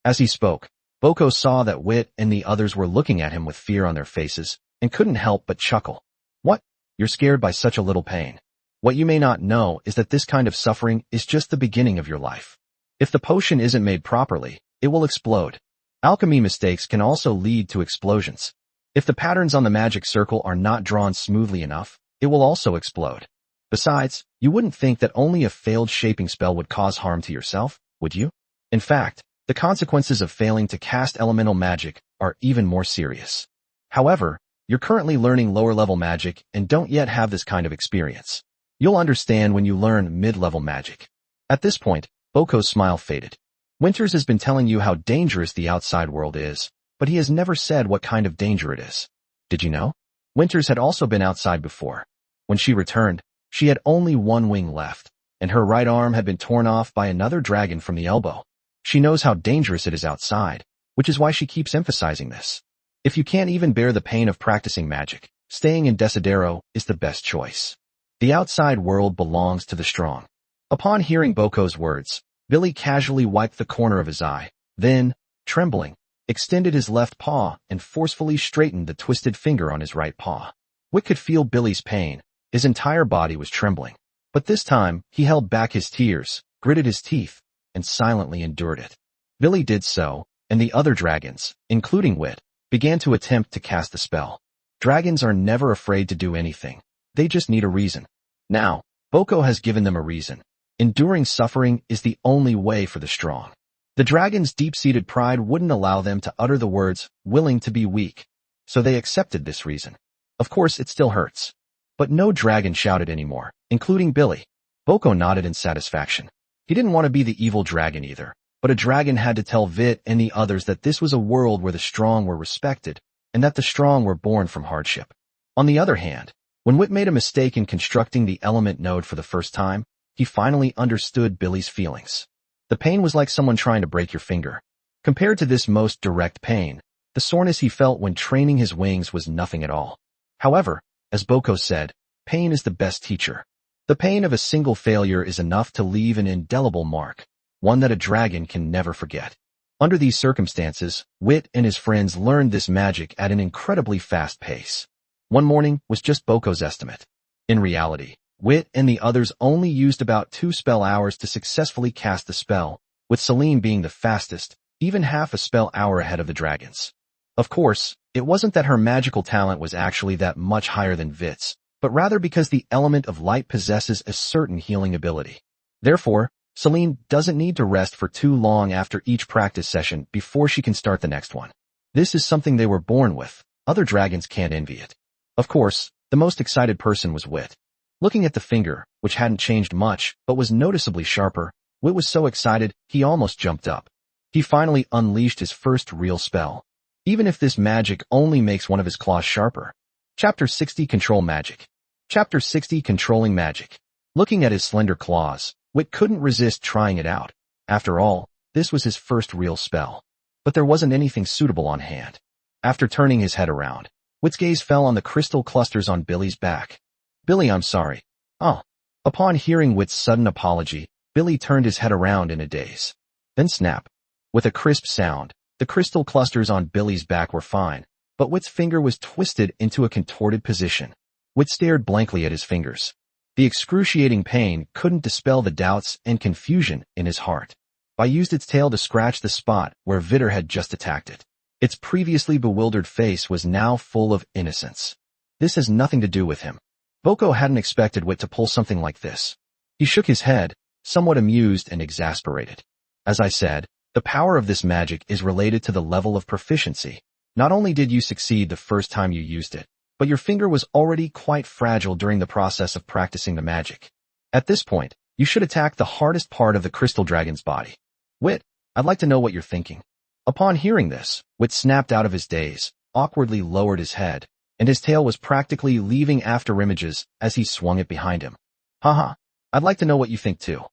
As he spoke, Boko saw that Wit and the others were looking at him with fear on their faces and couldn't help but chuckle. What? You're scared by such a little pain. What you may not know is that this kind of suffering is just the beginning of your life. If the potion isn't made properly, it will explode. Alchemy mistakes can also lead to explosions. If the patterns on the magic circle are not drawn smoothly enough, it will also explode. Besides, you wouldn't think that only a failed shaping spell would cause harm to yourself, would you? In fact, the consequences of failing to cast elemental magic are even more serious. However, you're currently learning lower-level magic and don't yet have this kind of experience. You'll understand when you learn mid-level magic. At this point, Boko's smile faded. Winters has been telling you how dangerous the outside world is, but he has never said what kind of danger it is. Did you know? Winters had also been outside before. When she returned, she had only one wing left, and her right arm had been torn off by another dragon from the elbow. She knows how dangerous it is outside, which is why she keeps emphasizing this. If you can't even bear the pain of practicing magic, staying in Desidero is the best choice. The outside world belongs to the strong. Upon hearing Boko's words, Billy casually wiped the corner of his eye, then, trembling, extended his left paw and forcefully straightened the twisted finger on his right paw. Wit could feel Billy's pain. His entire body was trembling. But this time, he held back his tears, gritted his teeth, and silently endured it. Billy did so, and the other dragons, including Wit, began to attempt to cast the spell. Dragons are never afraid to do anything. They just need a reason. Now, Boko has given them a reason. Enduring suffering is the only way for the strong. The dragon's deep-seated pride wouldn't allow them to utter the words, willing to be weak. So they accepted this reason. Of course, it still hurts. But no dragon shouted anymore, including Billy. Boko nodded in satisfaction. He didn't want to be the evil dragon either, but a dragon had to tell Vit and the others that this was a world where the strong were respected, and that the strong were born from hardship. On the other hand, when Wit made a mistake in constructing the element node for the first time, he finally understood Billy's feelings. The pain was like someone trying to break your finger. Compared to this most direct pain, the soreness he felt when training his wings was nothing at all. However, as Boko said, pain is the best teacher. The pain of a single failure is enough to leave an indelible mark, one that a dragon can never forget. Under these circumstances, Wit and his friends learned this magic at an incredibly fast pace. One morning was just Boko's estimate. In reality, Wit and the others only used about 2 spell hours to successfully cast the spell, with Celine being the fastest, even half a spell hour ahead of the dragons. Of course, it wasn't that her magical talent was actually that much higher than Vit's, but rather because the element of light possesses a certain healing ability. Therefore, Celine doesn't need to rest for too long after each practice session before she can start the next one. This is something they were born with. Other dragons can't envy it. Of course, the most excited person was Wit. Looking at the finger, which hadn't changed much but was noticeably sharper, Wit was so excited he almost jumped up. He finally unleashed his first real spell. Even if this magic only makes one of his claws sharper. Chapter 60 Control Magic. Chapter 60 Controlling Magic. Looking at his slender claws, Wit couldn't resist trying it out. After all, this was his first real spell. But there wasn't anything suitable on hand. After turning his head around, Wit's gaze fell on the crystal clusters on Billy's back. Billy, I'm sorry. Oh. Upon hearing Wit's sudden apology, Billy turned his head around in a daze. Then snap. With a crisp sound, the crystal clusters on Billy's back were fine, but Wit's finger was twisted into a contorted position. Wit stared blankly at his fingers. The excruciating pain couldn't dispel the doubts and confusion in his heart. I used its tail to scratch the spot where Vittor had just attacked it. Its previously bewildered face was now full of innocence. This has nothing to do with him. Boko hadn't expected Wit to pull something like this. He shook his head, somewhat amused and exasperated. As I said, the power of this magic is related to the level of proficiency. Not only did you succeed the first time you used it, but your finger was already quite fragile during the process of practicing the magic. At this point, you should attack the hardest part of the crystal dragon's body. Wit, I'd like to know what you're thinking. Upon hearing this, Wit snapped out of his daze, awkwardly lowered his head, and his tail was practically leaving afterimages as he swung it behind him. Haha, I'd like to know what you think too.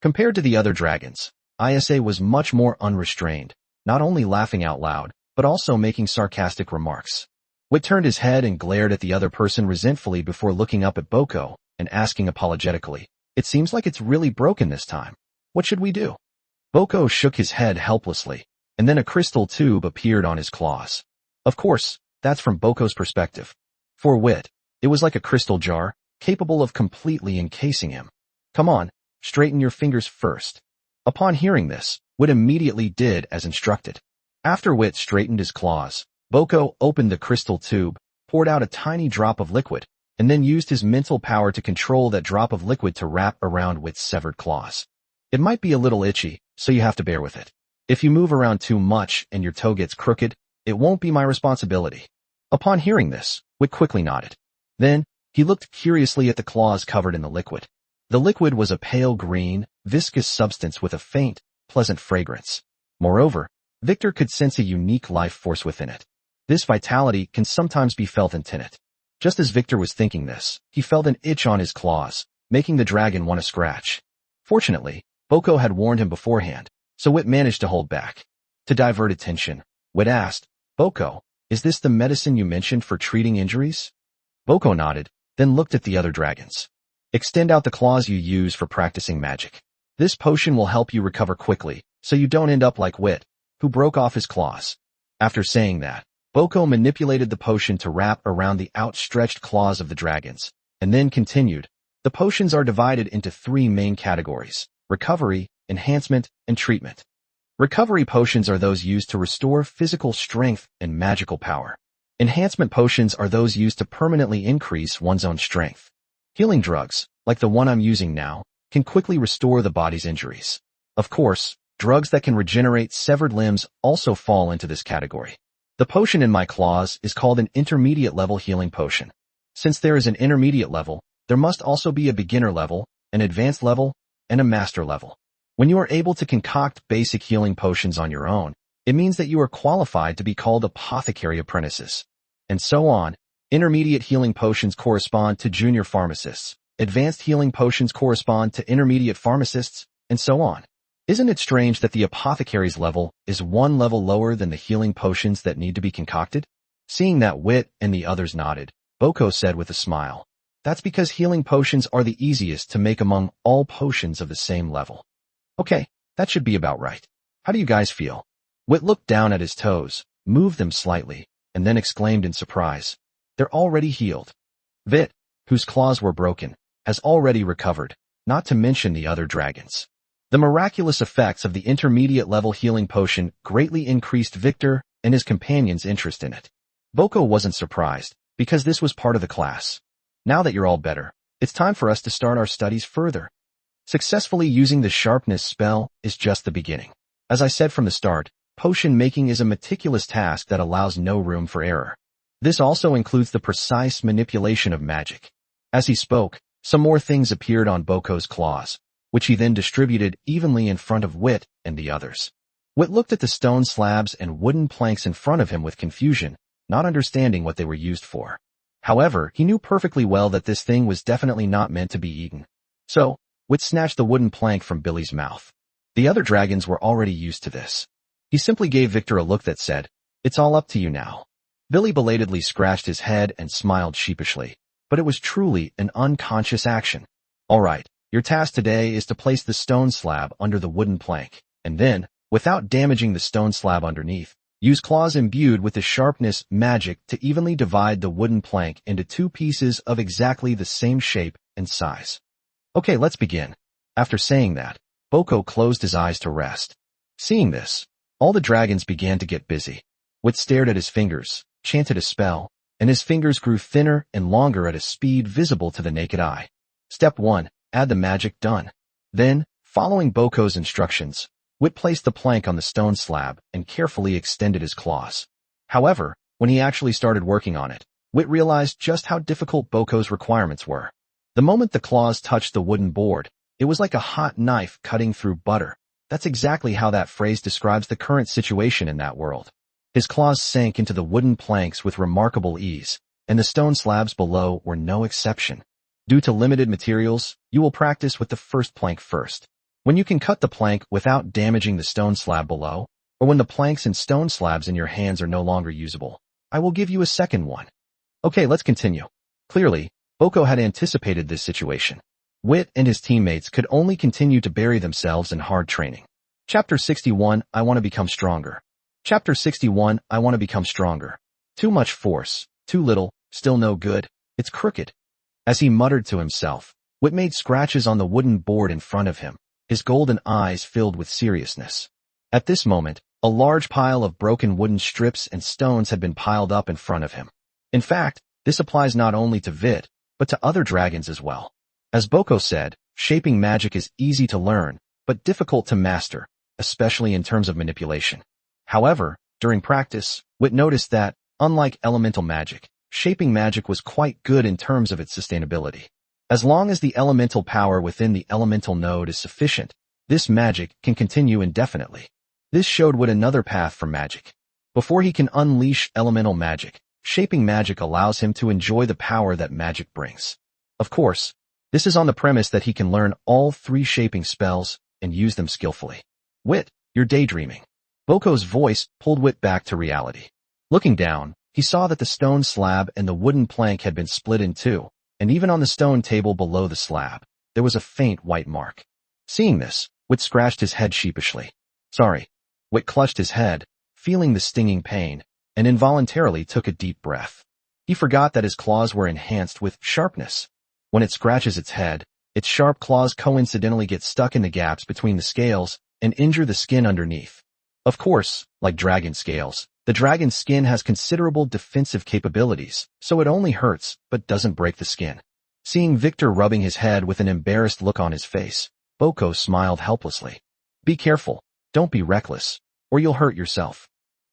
Compared to the other dragons, Isa was much more unrestrained, not only laughing out loud, but also making sarcastic remarks. Wit turned his head and glared at the other person resentfully before looking up at Boko, and asking apologetically, "It seems like it's really broken this time. What should we do?" Boko shook his head helplessly, and then a crystal tube appeared on his claws. Of course, that's from Boko's perspective. For Wit, it was like a crystal jar, capable of completely encasing him. "Come on, straighten your fingers first." Upon hearing this, Wit immediately did as instructed. After Wit straightened his claws, Boko opened the crystal tube, poured out a tiny drop of liquid, and then used his mental power to control that drop of liquid to wrap around Wit's severed claws. It might be a little itchy, so you have to bear with it. If you move around too much and your toe gets crooked, it won't be my responsibility. Upon hearing this, Wit quickly nodded. Then, he looked curiously at the claws covered in the liquid. The liquid was a pale green, viscous substance with a faint, pleasant fragrance. Moreover, Vittor could sense a unique life force within it. This vitality can sometimes be felt in it. Just as Vittor was thinking this, he felt an itch on his claws, making the dragon want to scratch. Fortunately, Boko had warned him beforehand, so Wit managed to hold back. To divert attention, Wit asked, "Boko, is this the medicine you mentioned for treating injuries?" Boko nodded, then looked at the other dragons. "Extend out the claws you use for practicing magic. This potion will help you recover quickly, so you don't end up like Wit, who broke off his claws." After saying that, Boko manipulated the potion to wrap around the outstretched claws of the dragons, and then continued, "The potions are divided into 3 main categories: recovery, enhancement, and treatment. Recovery potions are those used to restore physical strength and magical power. Enhancement potions are those used to permanently increase one's own strength. Healing drugs, like the one I'm using now, can quickly restore the body's injuries. Of course, drugs that can regenerate severed limbs also fall into this category. The potion in my claws is called an intermediate level healing potion. Since there is an intermediate level, there must also be a beginner level, an advanced level, and a master level. When you are able to concoct basic healing potions on your own, it means that you are qualified to be called apothecary apprentices. And so on. Intermediate healing potions correspond to junior pharmacists, advanced healing potions correspond to intermediate pharmacists, and so on. Isn't it strange that the apothecary's level is 1 level lower than the healing potions that need to be concocted? Seeing that Wit and the others nodded, Boko said with a smile, "That's because healing potions are the easiest to make among all potions of the same level." "Okay, that should be about right. How do you guys feel?" Wit looked down at his toes, moved them slightly, and then exclaimed in surprise, "They're already healed." Vit, whose claws were broken, has already recovered, not to mention the other dragons. The miraculous effects of the intermediate level healing potion greatly increased Vittor and his companions' interest in it. Boko wasn't surprised, because this was part of the class. "Now that you're all better, it's time for us to start our studies further. Successfully using the sharpness spell is just the beginning. As I said from the start, potion making is a meticulous task that allows no room for error. This also includes the precise manipulation of magic." As he spoke, some more things appeared on Boko's claws, which he then distributed evenly in front of Wit and the others. Wit looked at the stone slabs and wooden planks in front of him with confusion, not understanding what they were used for. However, he knew perfectly well that this thing was definitely not meant to be eaten. So, Wit snatched the wooden plank from Billy's mouth. The other dragons were already used to this. He simply gave Vittor a look that said, "It's all up to you now." Billy belatedly scratched his head and smiled sheepishly, but it was truly an unconscious action. "All right. Your task today is to place the stone slab under the wooden plank, and then, without damaging the stone slab underneath, use claws imbued with the sharpness magic to evenly divide the wooden plank into 2 pieces of exactly the same shape and size." "Okay, let's begin." After saying that, Boko closed his eyes to rest. Seeing this, all the dragons began to get busy. Wit stared at his fingers, chanted a spell, and his fingers grew thinner and longer at a speed visible to the naked eye. Step 1. Add the magic done. Then, following Boko's instructions, Wit placed the plank on the stone slab and carefully extended his claws. However, when he actually started working on it, Wit realized just how difficult Boko's requirements were. The moment the claws touched the wooden board, it was like a hot knife cutting through butter. That's exactly how that phrase describes the current situation in that world. His claws sank into the wooden planks with remarkable ease, and the stone slabs below were no exception. Due to limited materials, you will practice with the first plank first. When you can cut the plank without damaging the stone slab below, or when the planks and stone slabs in your hands are no longer usable, I will give you a second one. Okay, let's continue. Clearly, Boko had anticipated this situation. Wit and his teammates could only continue to bury themselves in hard training. Chapter 61, I want to become stronger. Chapter 61, I want to become stronger. Too much force, too little, still no good, it's crooked. As he muttered to himself, Wit made scratches on the wooden board in front of him, his golden eyes filled with seriousness. At this moment, a large pile of broken wooden strips and stones had been piled up in front of him. In fact, this applies not only to Vit, but to other dragons as well. As Boko said, shaping magic is easy to learn, but difficult to master, especially in terms of manipulation. However, during practice, Wit noticed that, unlike elemental magic, shaping magic was quite good in terms of its sustainability. As long as the elemental power within the elemental node is sufficient, this magic can continue indefinitely. This showed Wit another path for magic. Before he can unleash elemental magic, shaping magic allows him to enjoy the power that magic brings. Of course, this is on the premise that he can learn all 3 shaping spells and use them skillfully. Wit, you're daydreaming. Boko's voice pulled Wit back to reality. Looking down, he saw that the stone slab and the wooden plank had been split in 2, and even on the stone table below the slab, there was a faint white mark. Seeing this, Wit scratched his head sheepishly. Sorry. Wit clutched his head, feeling the stinging pain, and involuntarily took a deep breath. He forgot that his claws were enhanced with sharpness. When it scratches its head, its sharp claws coincidentally get stuck in the gaps between the scales and injure the skin underneath. Of course, like dragon scales, the dragon's skin has considerable defensive capabilities, so it only hurts but doesn't break the skin. Seeing Vittor rubbing his head with an embarrassed look on his face, Boko smiled helplessly. Be careful, don't be reckless, or you'll hurt yourself.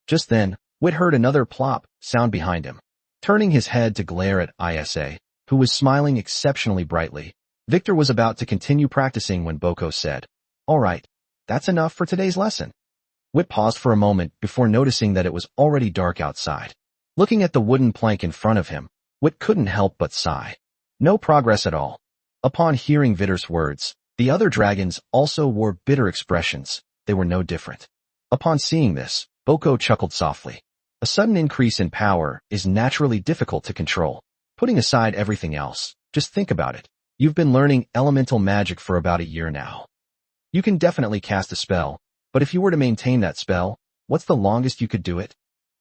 Just then, Wit heard another plop sound behind him. Turning his head to glare at Isa, who was smiling exceptionally brightly, Vittor was about to continue practicing when Boko said, All right, that's enough for today's lesson. Wit paused for a moment before noticing that it was already dark outside. Looking at the wooden plank in front of him, Wit couldn't help but sigh. No progress at all. Upon hearing Vittor's words, the other dragons also wore bitter expressions. They were no different. Upon seeing this, Boko chuckled softly. A sudden increase in power is naturally difficult to control. Putting aside everything else, just think about it. You've been learning elemental magic for about a year now. You can definitely cast a spell, but if you were to maintain that spell, what's the longest you could do it?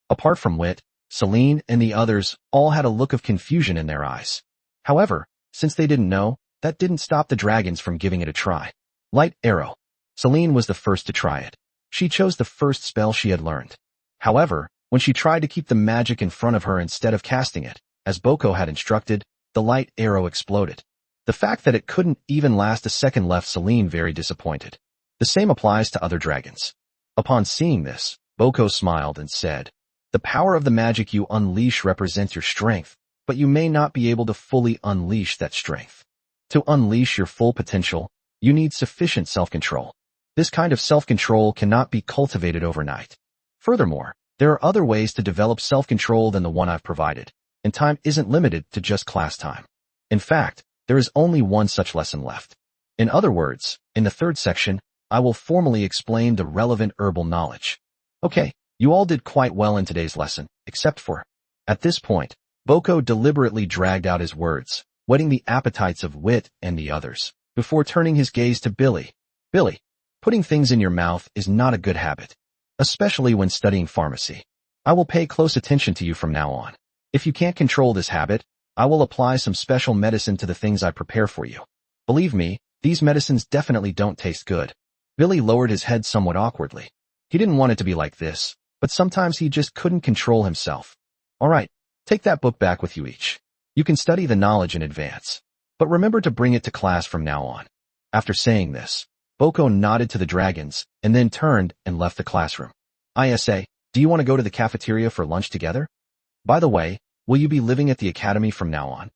Apart from Wit, Celine and the others all had a look of confusion in their eyes. However, since they didn't know, that didn't stop the dragons from giving it a try. Light arrow. Celine was the first to try it. She chose the first spell she had learned. However, when she tried to keep the magic in front of her instead of casting it, as Boko had instructed, the light arrow exploded. The fact that it couldn't even last a second left Celine very disappointed. The same applies to other dragons. Upon seeing this, Boko smiled and said, The power of the magic you unleash represents your strength, but you may not be able to fully unleash that strength. To unleash your full potential, you need sufficient self-control. This kind of self-control cannot be cultivated overnight. Furthermore, there are other ways to develop self-control than the one I've provided, and time isn't limited to just class time. In fact, there is only one such lesson left. In other words, in the 3rd section, I will formally explain the relevant herbal knowledge. Okay, you all did quite well in today's lesson, except for... At this point, Boko deliberately dragged out his words, whetting the appetites of Wit and the others, before turning his gaze to Billy. Billy, putting things in your mouth is not a good habit, especially when studying pharmacy. I will pay close attention to you from now on. If you can't control this habit, I will apply some special medicine to the things I prepare for you. Believe me, these medicines definitely don't taste good. Billy lowered his head somewhat awkwardly. He didn't want it to be like this, but sometimes he just couldn't control himself. All right, take that book back with you each. You can study the knowledge in advance, but remember to bring it to class from now on. After saying this, Boko nodded to the dragons and then turned and left the classroom. Isa, do you want to go to the cafeteria for lunch together? By the way, will you be living at the academy from now on?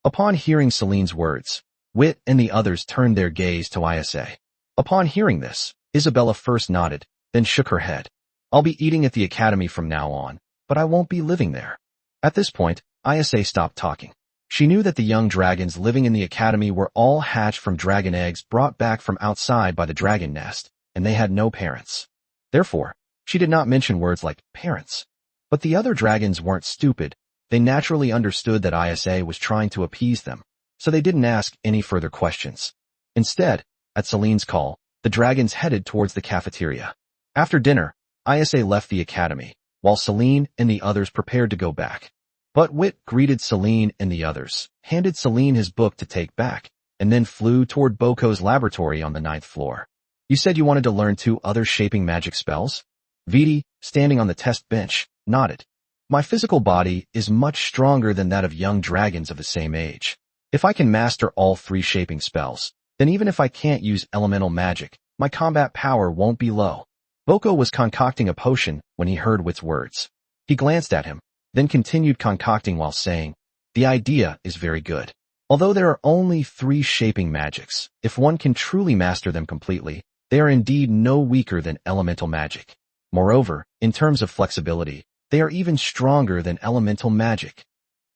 Upon hearing Celine's words, Wit and the others turned their gaze to Isa. Upon hearing this, Isabella first nodded, then shook her head. I'll be eating at the academy from now on, but I won't be living there. At this point, Isa stopped talking. She knew that the young dragons living in the academy were all hatched from dragon eggs brought back from outside by the dragon nest, and they had no parents. Therefore, she did not mention words like parents. But the other dragons weren't stupid, They naturally understood that Isa was trying to appease them, so they didn't ask any further questions. Instead, at Celine's call, the dragons headed towards the cafeteria. After dinner, Isa left the academy, while Celine and the others prepared to go back. But Wit greeted Celine and the others, handed Celine his book to take back, and then flew toward Boko's laboratory on the 9th floor. You said you wanted to learn 2 other shaping magic spells? Vittor, standing on the test bench, nodded. My physical body is much stronger than that of young dragons of the same age. If I can master all 3 shaping spells, then even if I can't use elemental magic, my combat power won't be low. Boko was concocting a potion when he heard Wit's words. He glanced at him, then continued concocting while saying, "The idea is very good. Although there are only 3 shaping magics, if one can truly master them completely, they are indeed no weaker than elemental magic. Moreover, in terms of flexibility, they are even stronger than elemental magic.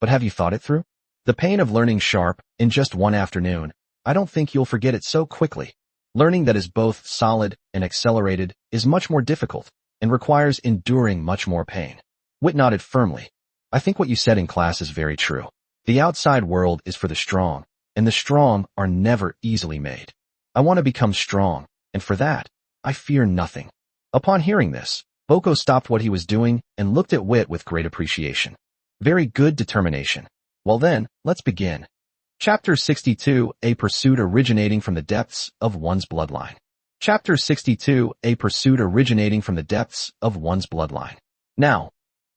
But have you thought it through? The pain of learning sharp in just one afternoon, I don't think you'll forget it so quickly. Learning that is both solid and accelerated is much more difficult and requires enduring much more pain." Wit nodded firmly. "I think what you said in class is very true. The outside world is for the strong, and the strong are never easily made. I want to become strong, and for that, I fear nothing." Upon hearing this, Boko stopped what he was doing and looked at Wit with great appreciation. "Very good determination. Well then, let's begin." Chapter 62, A Pursuit Originating from the Depths of One's Bloodline. Chapter 62, A Pursuit Originating from the Depths of One's Bloodline. Now,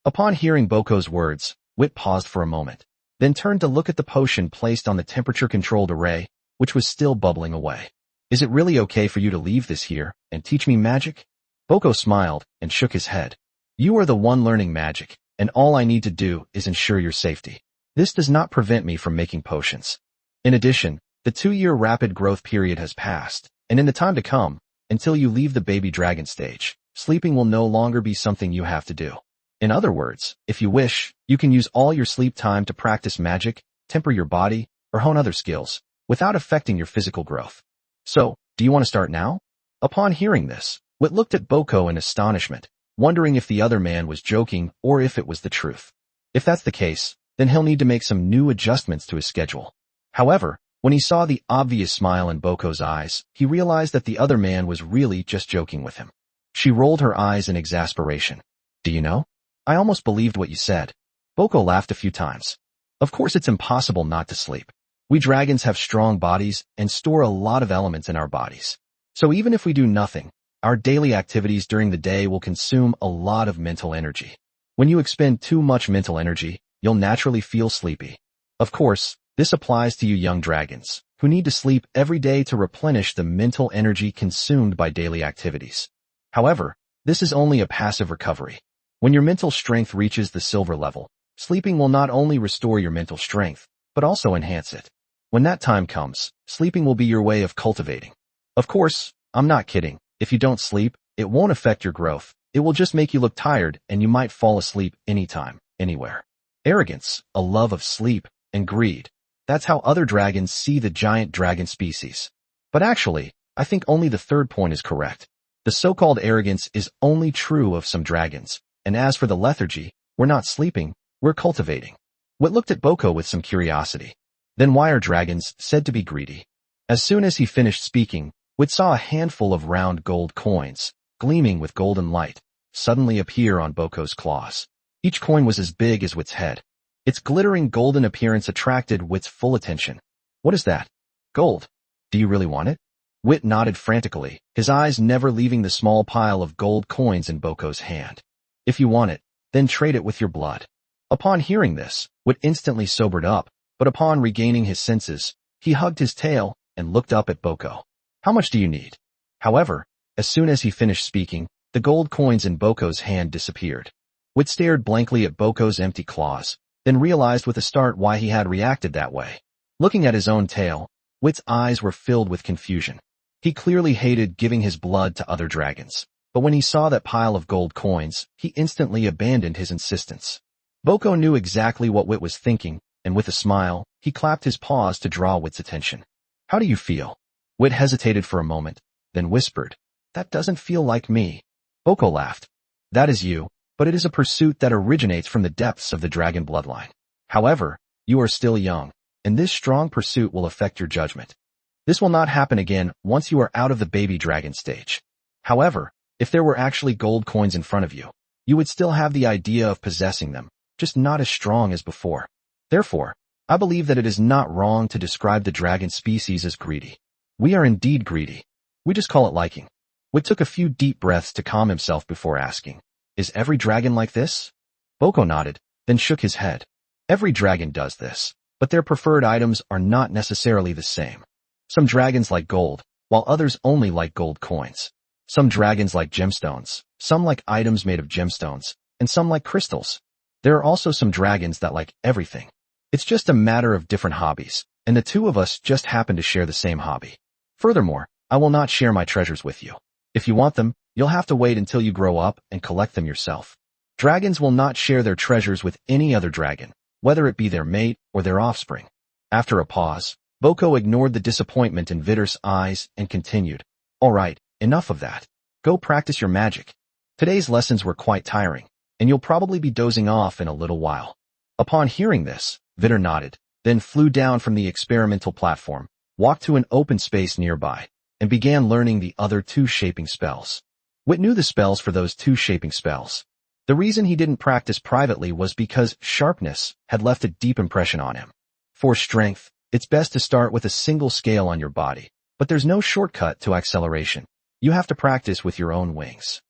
upon hearing Boko's words, Wit paused for a moment, then turned to look at the potion placed on the temperature-controlled array, which was still bubbling away. "Is it really okay for you to leave this here and teach me magic?" Boko smiled and shook his head. "You are the one learning magic, and all I need to do is ensure your safety. This does not prevent me from making potions. In addition, the 2-year rapid growth period has passed, and in the time to come, until you leave the baby dragon stage, sleeping will no longer be something you have to do. In other words, if you wish, you can use all your sleep time to practice magic, temper your body, or hone other skills, without affecting your physical growth. So, do you want to start now?" Upon hearing this, Wit looked at Boko in astonishment, wondering if the other man was joking or if it was the truth. If that's the case, then he'll need to make some new adjustments to his schedule. However, when he saw the obvious smile in Boko's eyes, he realized that the other man was really just joking with him. She rolled her eyes in exasperation. "Do you know? I almost believed what you said." Boko laughed a few times. "Of course it's impossible not to sleep. We dragons have strong bodies and store a lot of elements in our bodies. So even if we do nothing, our daily activities during the day will consume a lot of mental energy. When you expend too much mental energy, you'll naturally feel sleepy. Of course, this applies to you young dragons, who need to sleep every day to replenish the mental energy consumed by daily activities. However, this is only a passive recovery. When your mental strength reaches the silver level, sleeping will not only restore your mental strength, but also enhance it. When that time comes, sleeping will be your way of cultivating. Of course, I'm not kidding. If you don't sleep, it won't affect your growth. It will just make you look tired and you might fall asleep anytime, anywhere. Arrogance, a love of sleep, and greed. That's how other dragons see the giant dragon species. But actually, I think only the 3rd point is correct. The so-called arrogance is only true of some dragons. And as for the lethargy, we're not sleeping, we're cultivating." Wit looked at Boko with some curiosity. "Then why are dragons said to be greedy?" As soon as he finished speaking, Wit saw a handful of round gold coins, gleaming with golden light, suddenly appear on Boko's claws. Each coin was as big as Wit's head. Its glittering golden appearance attracted Wit's full attention. "What is that? Gold. Do you really want it?" Wit nodded frantically, his eyes never leaving the small pile of gold coins in Boko's hand. "If you want it, then trade it with your blood." Upon hearing this, Wit instantly sobered up, but upon regaining his senses, he hugged his tail and looked up at Boko. "How much do you need?" However, as soon as he finished speaking, the gold coins in Boko's hand disappeared. Wit stared blankly at Boko's empty claws, then realized with a start why he had reacted that way. Looking at his own tail, Wit's eyes were filled with confusion. He clearly hated giving his blood to other dragons. But when he saw that pile of gold coins, he instantly abandoned his insistence. Boko knew exactly what Wit was thinking, and with a smile, he clapped his paws to draw Wit's attention. "How do you feel?" Wit hesitated for a moment, then whispered, "That doesn't feel like me." Boko laughed. "That is you, but it is a pursuit that originates from the depths of the dragon bloodline. However, you are still young, and this strong pursuit will affect your judgment. This will not happen again once you are out of the baby dragon stage. However, if there were actually gold coins in front of you, you would still have the idea of possessing them, just not as strong as before. Therefore, I believe that it is not wrong to describe the dragon species as greedy. We are indeed greedy. We just call it liking. Witt took a few deep breaths to calm himself before asking, "Is every dragon like this?" Boko nodded, then shook his head. Every dragon does this, but their preferred items are not necessarily the same. Some dragons like gold, while others only like gold coins. Some dragons like gemstones, some like items made of gemstones, and some like crystals. There are also some dragons that like everything. It's just a matter of different hobbies, and the two of us just happen to share the same hobby. Furthermore, I will not share my treasures with you. If you want them, you'll have to wait until you grow up and collect them yourself. Dragons will not share their treasures with any other dragon, whether it be their mate or their offspring. After a pause, Boko ignored the disappointment in Vittor's eyes and continued, "All right, enough of that. Go practice your magic. Today's lessons were quite tiring, and you'll probably be dozing off in a little while." Upon hearing this, Vittor nodded, then flew down from the experimental platform, walked to an open space nearby, and began learning the other two shaping spells. Witt knew the spells for those two shaping spells. The reason he didn't practice privately was because sharpness had left a deep impression on him. For strength, it's best to start with a single scale on your body, but there's no shortcut to acceleration. You have to practice with your own wings.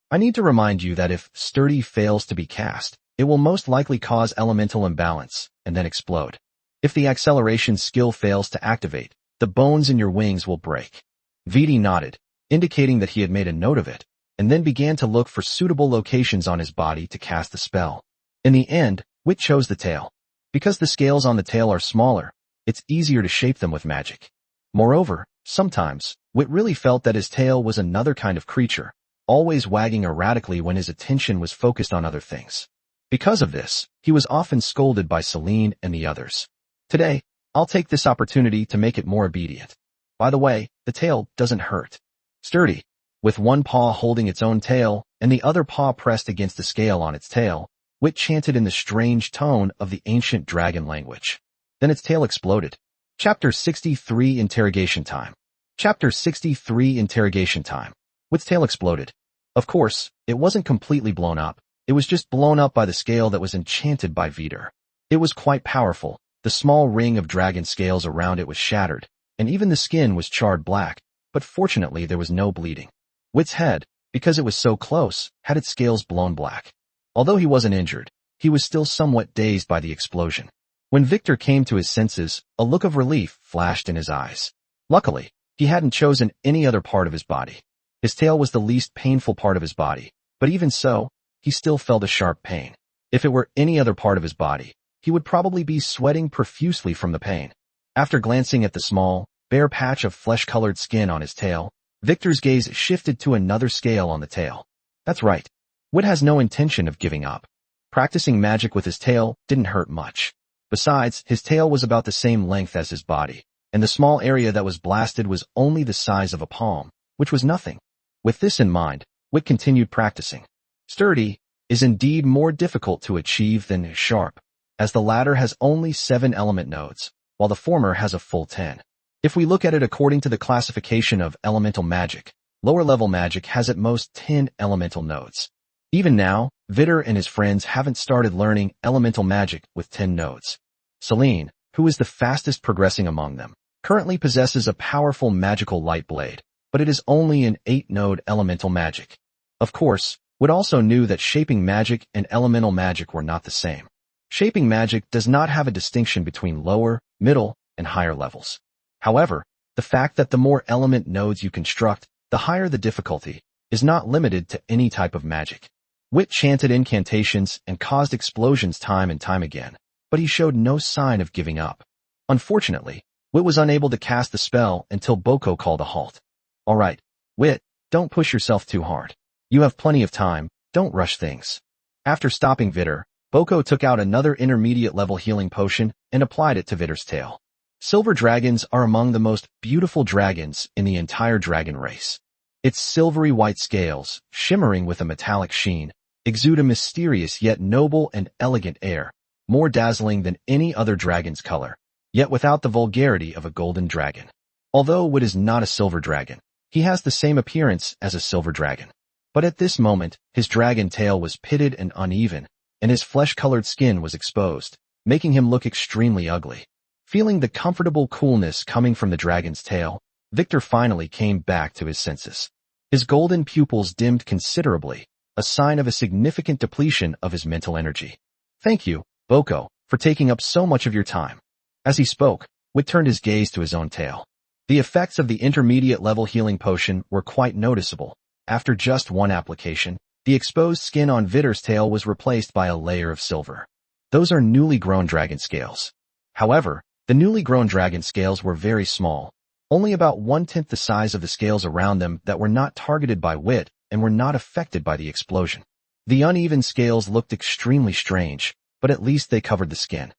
I need to remind you that if sturdy fails to be cast, it will most likely cause elemental imbalance and then explode. If the acceleration skill fails to activate, the bones in your wings will break. Vittor nodded, indicating that he had made a note of it, and then began to look for suitable locations on his body to cast the spell. In the end, Witt chose the tail. Because the scales on the tail are smaller, it's easier to shape them with magic. Moreover, sometimes, Witt really felt that his tail was another kind of creature, always wagging erratically when his attention was focused on other things. Because of this, he was often scolded by Celine and the others. Today, I'll take this opportunity to make it more obedient. By the way, the tail doesn't hurt. Sturdy, with one paw holding its own tail and the other paw pressed against the scale on its tail, Witt chanted in the strange tone of the ancient dragon language. Then its tail exploded. Chapter 63 Interrogation Time. Chapter 63 Interrogation Time. Witt's tail exploded. Of course, it wasn't completely blown up. It was just blown up by the scale that was enchanted by Vittor. It was quite powerful. The small ring of dragon scales around it was shattered, and even the skin was charred black, but fortunately there was no bleeding. Witt's head, because it was so close, had its scales blown black. Although he wasn't injured, he was still somewhat dazed by the explosion. When Vittor came to his senses, a look of relief flashed in his eyes. Luckily, he hadn't chosen any other part of his body. His tail was the least painful part of his body, but even so, he still felt a sharp pain. If it were any other part of his body, he would probably be sweating profusely from the pain. After glancing at the small, bare patch of flesh-colored skin on his tail, Vittor's gaze shifted to another scale on the tail. That's right. Witt has no intention of giving up. Practicing magic with his tail didn't hurt much. Besides, his tail was about the same length as his body, and the small area that was blasted was only the size of a palm, which was nothing. With this in mind, Witt continued practicing. Sturdy is indeed more difficult to achieve than sharp, as the latter has only 7 element nodes, while the former has a full 10. If we look at it according to the classification of elemental magic, lower-level magic has at most 10 elemental nodes. Even now, Vittor and his friends haven't started learning elemental magic with 10 nodes. Celine, who is the fastest progressing among them, currently possesses a powerful magical light blade, but it is only an 8-node elemental magic. Of course, Witt also knew that shaping magic and elemental magic were not the same. Shaping magic does not have a distinction between lower, middle, and higher levels. However, the fact that the more element nodes you construct, the higher the difficulty, is not limited to any type of magic. Witt chanted incantations and caused explosions time and time again, but he showed no sign of giving up. Unfortunately, Witt was unable to cast the spell until Boko called a halt. All right, Witt, don't push yourself too hard. You have plenty of time, don't rush things. After stopping Vittor, Boko took out another intermediate-level healing potion and applied it to Vittor's tail. Silver dragons are among the most beautiful dragons in the entire dragon race. Its silvery white scales, shimmering with a metallic sheen, exude a mysterious yet noble and elegant air, more dazzling than any other dragon's color, yet without the vulgarity of a golden dragon. Although Wit is not a silver dragon, he has the same appearance as a silver dragon. But at this moment, his dragon tail was pitted and uneven, and his flesh-colored skin was exposed, making him look extremely ugly. Feeling the comfortable coolness coming from the dragon's tail, Vittor finally came back to his senses. His golden pupils dimmed considerably, a sign of a significant depletion of his mental energy. "Thank you, Boko, for taking up so much of your time." As he spoke, Wit turned his gaze to his own tail. The effects of the intermediate-level healing potion were quite noticeable. After just one application, the exposed skin on Vittor's tail was replaced by a layer of silver. Those are newly grown dragon scales. However, the newly grown dragon scales were very small, only about 1/10 the size of the scales around them that were not targeted by Wit and were not affected by the explosion. The uneven scales looked extremely strange, but at least they covered the skin.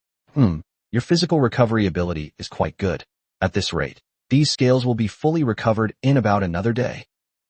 Your physical recovery ability is quite good. At this rate, these scales will be fully recovered in about another day.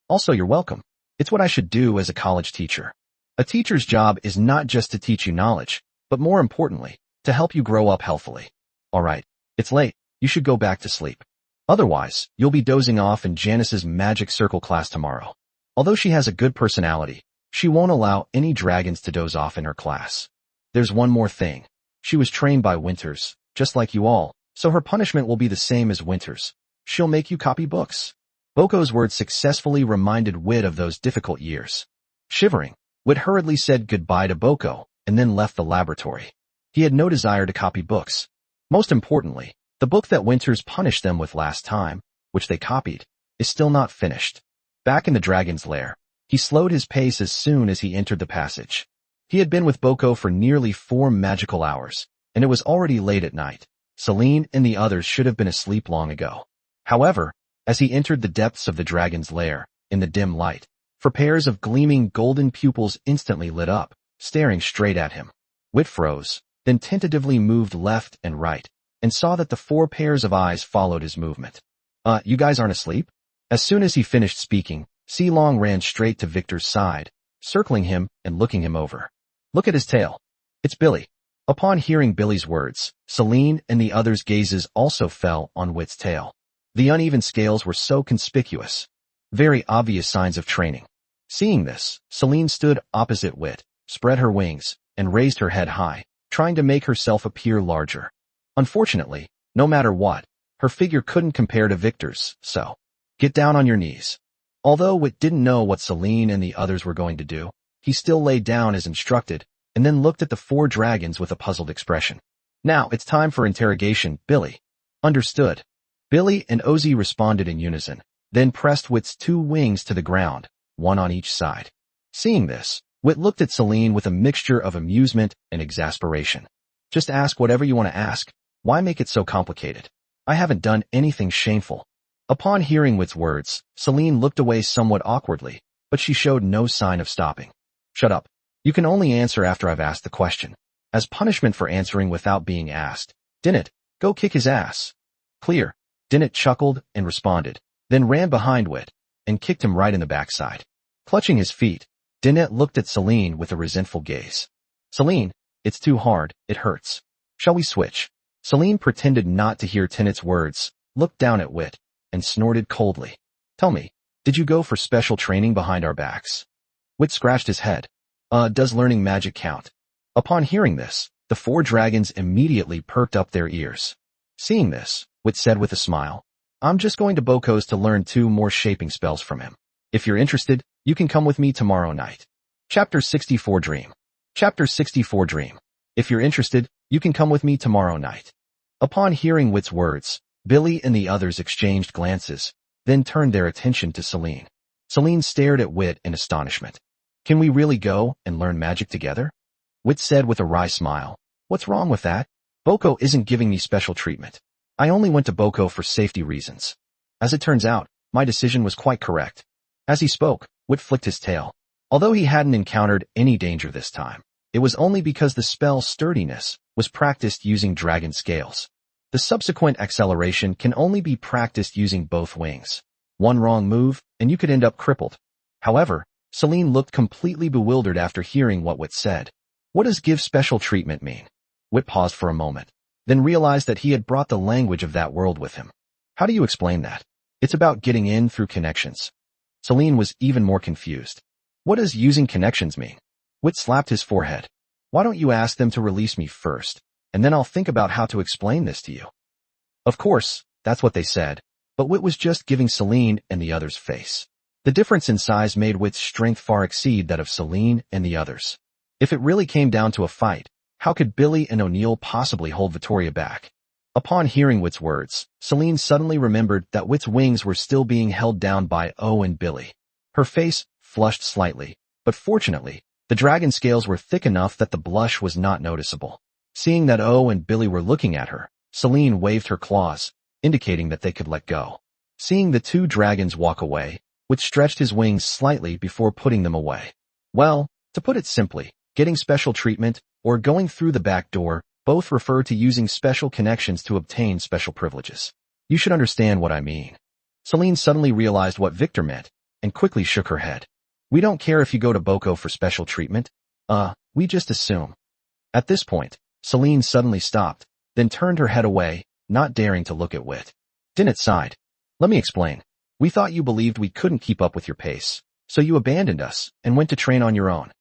Also, you're welcome. It's what I should do as a college teacher. A teacher's job is not just to teach you knowledge, but more importantly, to help you grow up healthily. Alright, it's late. You should go back to sleep. Otherwise, you'll be dozing off in Janice's magic circle class tomorrow. Although she has a good personality, she won't allow any dragons to doze off in her class. There's one more thing. She was trained by Winters, just like you all, so her punishment will be the same as Winters. She'll make you copy books. Boko's words successfully reminded Wit of those difficult years. Shivering, Wit hurriedly said goodbye to Boko and then left the laboratory. He had no desire to copy books. Most importantly, the book that Winters punished them with last time, which they copied, is still not finished. Back in the dragon's lair, he slowed his pace as soon as he entered the passage. He had been with Boko for nearly 4 magical hours, and it was already late at night. Celine and the others should have been asleep long ago. However, as he entered the depths of the dragon's lair, in the dim light, 4 pairs of gleaming golden pupils instantly lit up, staring straight at him. Wit froze, then tentatively moved left and right, and saw that the 4 pairs of eyes followed his movement. You guys aren't asleep?" As soon as he finished speaking, Silong ran straight to Victor's side, circling him and looking him over. "Look at his tail. It's Billy." Upon hearing Billy's words, Celine and the others' gazes also fell on Wit's tail. The uneven scales were so conspicuous. Very obvious signs of training. Seeing this, Celine stood opposite Wit, spread her wings, and raised her head high, trying to make herself appear larger. Unfortunately, no matter what, her figure couldn't compare to Victor's, so, "Get down on your knees." Although Wit didn't know what Celine and the others were going to do, he still lay down as instructed, and then looked at the 4 dragons with a puzzled expression. "Now, it's time for interrogation, Billy." "Understood." Billy and Ozzy responded in unison, then pressed Wit's 2 wings to the ground, one on each side. Seeing this, Wit looked at Celine with a mixture of amusement and exasperation. "Just ask whatever you want to ask. Why make it so complicated? I haven't done anything shameful." Upon hearing Wit's words, Celine looked away somewhat awkwardly, but she showed no sign of stopping. "Shut up. You can only answer after I've asked the question. As punishment for answering without being asked, Dinnet, go kick his ass." "Clear." Dinnet chuckled and responded, then ran behind Wit and kicked him right in the backside. Clutching his feet, Dinnet looked at Celine with a resentful gaze. "Celine, it's too hard, it hurts. Shall we switch?" Celine pretended not to hear Dinnet's words, looked down at Wit, and snorted coldly. "Tell me, did you go for special training behind our backs?" Wit scratched his head. Does learning magic count?" Upon hearing this, the 4 dragons immediately perked up their ears. Seeing this, Wit said with a smile, "I'm just going to Boko's to learn 2 more shaping spells from him. If you're interested, you can come with me tomorrow night." Chapter 64 Dream. Chapter 64 Dream. If you're interested, you can come with me tomorrow night. Upon hearing Wit's words, Billy and the others exchanged glances, then turned their attention to Celine. Celine stared at Wit in astonishment. "Can we really go and learn magic together?" Wit said with a wry smile. "What's wrong with that? Boko isn't giving me special treatment. I only went to Boko for safety reasons. As it turns out, my decision was quite correct." As he spoke, Wit flicked his tail. Although he hadn't encountered any danger this time, it was only because the spell Sturdiness was practiced using dragon scales. The subsequent acceleration can only be practiced using both wings. One wrong move, and you could end up crippled. However, Celine looked completely bewildered after hearing what Wit said. What does give special treatment mean? Wit paused for a moment, then realized that he had brought the language of that world with him. How do you explain that? It's about getting in through connections. Celine was even more confused. What does using connections mean? Wit slapped his forehead. Why don't you ask them to release me first, and then I'll think about how to explain this to you. Of course, that's what they said, but Wit was just giving Celine and the others face. The difference in size made Wit's strength far exceed that of Celine and the others. If it really came down to a fight, how could Billy and O'Neill possibly hold Vittoria back? Upon hearing Wit's words, Celine suddenly remembered that Wit's wings were still being held down by O and Billy. Her face flushed slightly, but fortunately, the dragon scales were thick enough that the blush was not noticeable. Seeing that O and Billy were looking at her, Celine waved her claws, indicating that they could let go. Seeing the two dragons walk away, Wit stretched his wings slightly before putting them away. Well, to put it simply, getting special treatment, or going through the back door, both refer to using special connections to obtain special privileges. You should understand what I mean. Celine suddenly realized what Victor meant, and quickly shook her head. We don't care if you go to Boko for special treatment. We just assume. At this point, Celine suddenly stopped, then turned her head away, not daring to look at Wit. Dinnet sighed. Let me explain. We thought you believed we couldn't keep up with your pace, so you abandoned us and went to train on your own.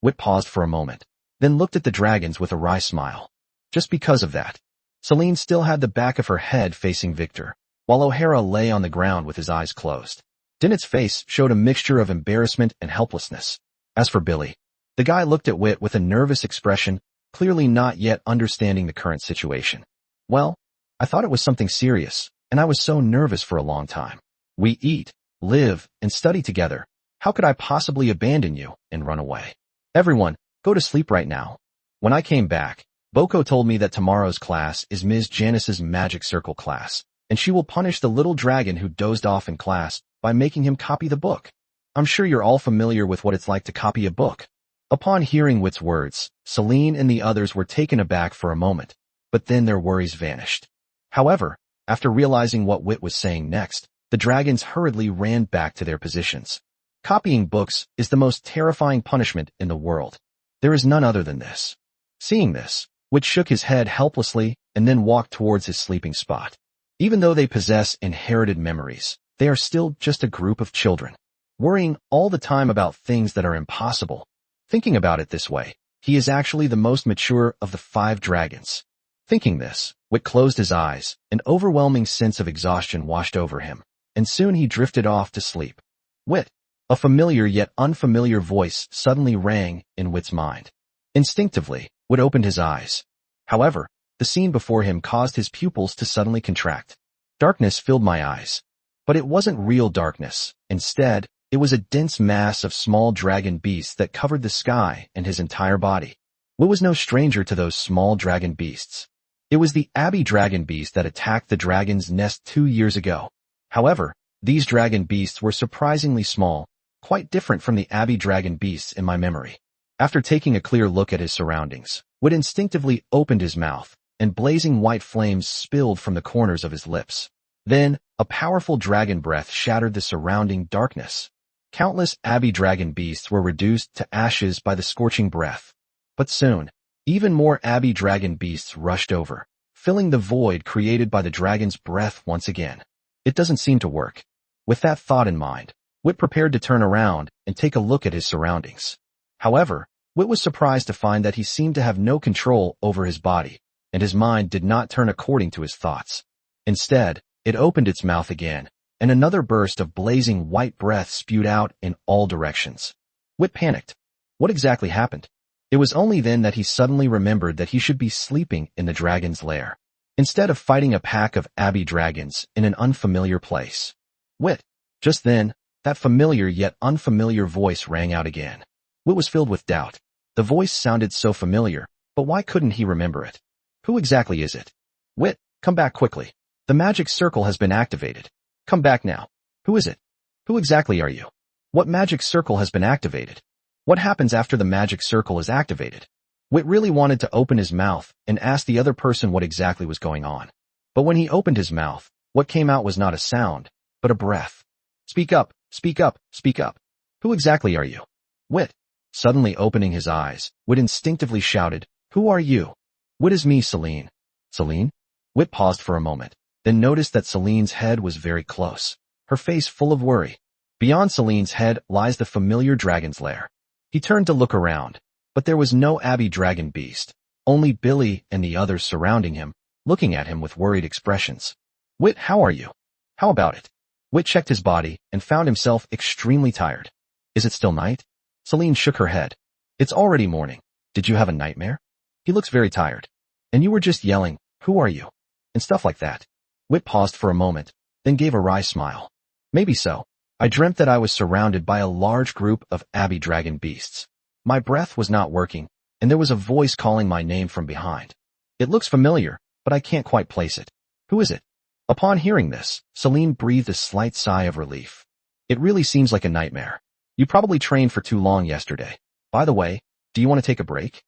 Wit paused for a moment, then looked at the dragons with a wry smile. Just because of that. Celine still had the back of her head facing Victor, while O'Hara lay on the ground with his eyes closed. Dinnet's face showed a mixture of embarrassment and helplessness. As for Billy, the guy looked at Wit with a nervous expression, clearly not yet understanding the current situation. Well, I thought it was something serious, and I was so nervous for a long time. We eat, live, and study together. How could I possibly abandon you and run away? Everyone, go to sleep right now. When I came back, Boko told me that tomorrow's class is Ms. Janice's magic circle class, and she will punish the little dragon who dozed off in class by making him copy the book. I'm sure you're all familiar with what it's like to copy a book. Upon hearing Wit's words, Celine and the others were taken aback for a moment, but then their worries vanished. However, after realizing what Wit was saying next, the dragons hurriedly ran back to their positions. Copying books is the most terrifying punishment in the world. There is none other than this. Seeing this, Wit shook his head helplessly and then walked towards his sleeping spot. Even though they possess inherited memories, they are still just a group of children, worrying all the time about things that are impossible. Thinking about it this way, he is actually the most mature of the 5 dragons. Thinking this, Wit closed his eyes, an overwhelming sense of exhaustion washed over him, and soon he drifted off to sleep. Wit. A familiar yet unfamiliar voice suddenly rang in Wit's mind. Instinctively, Wit opened his eyes. However, the scene before him caused his pupils to suddenly contract. Darkness filled my eyes. But it wasn't real darkness. Instead, it was a dense mass of small dragon beasts that covered the sky and his entire body. Wit was no stranger to those small dragon beasts. It was the Abbey dragon beast that attacked the dragon's nest 2 years ago. However, these dragon beasts were surprisingly small, quite different from the Abbey dragon beasts in my memory. After taking a clear look at his surroundings, Wit instinctively opened his mouth, and blazing white flames spilled from the corners of his lips. Then, a powerful dragon breath shattered the surrounding darkness. Countless Abbey dragon beasts were reduced to ashes by the scorching breath. But soon, even more Abbey dragon beasts rushed over, filling the void created by the dragon's breath once again. It doesn't seem to work. With that thought in mind, Wit prepared to turn around and take a look at his surroundings. However, Wit was surprised to find that he seemed to have no control over his body, and his mind did not turn according to his thoughts. Instead, it opened its mouth again, and another burst of blazing white breath spewed out in all directions. Wit panicked. What exactly happened? It was only then that he suddenly remembered that he should be sleeping in the dragon's lair, instead of fighting a pack of Abbey dragons in an unfamiliar place. Wit. Just then, that familiar yet unfamiliar voice rang out again. Wit was filled with doubt. The voice sounded so familiar, but why couldn't he remember it? Who exactly is it? Wit, come back quickly. The magic circle has been activated. Come back now. Who is it? Who exactly are you? What magic circle has been activated? What happens after the magic circle is activated? Wit really wanted to open his mouth and ask the other person what exactly was going on. But when he opened his mouth, what came out was not a sound, but a breath. Speak up, speak up, speak up. Who exactly are you? Wit. Suddenly opening his eyes, Wit instinctively shouted, Who are you? Wit is me, Celine. Celine? Wit paused for a moment, then noticed that Celine's head was very close, her face full of worry. Beyond Celine's head lies the familiar dragon's lair. He turned to look around, but there was no Abbey dragon beast, only Billy and the others surrounding him, looking at him with worried expressions. Wit, how are you? How about it? Wit checked his body and found himself extremely tired. Is it still night? Celine shook her head. It's already morning. Did you have a nightmare? He looks very tired. And you were just yelling, who are you? And stuff like that. Wit paused for a moment, then gave a wry smile. Maybe so. I dreamt that I was surrounded by a large group of Abbey dragon beasts. My breath was not working, and there was a voice calling my name from behind. It looks familiar, but I can't quite place it. Who is it? Upon hearing this, Celine breathed a slight sigh of relief. It really seems like a nightmare. You probably trained for too long yesterday. By the way, do you want to take a break?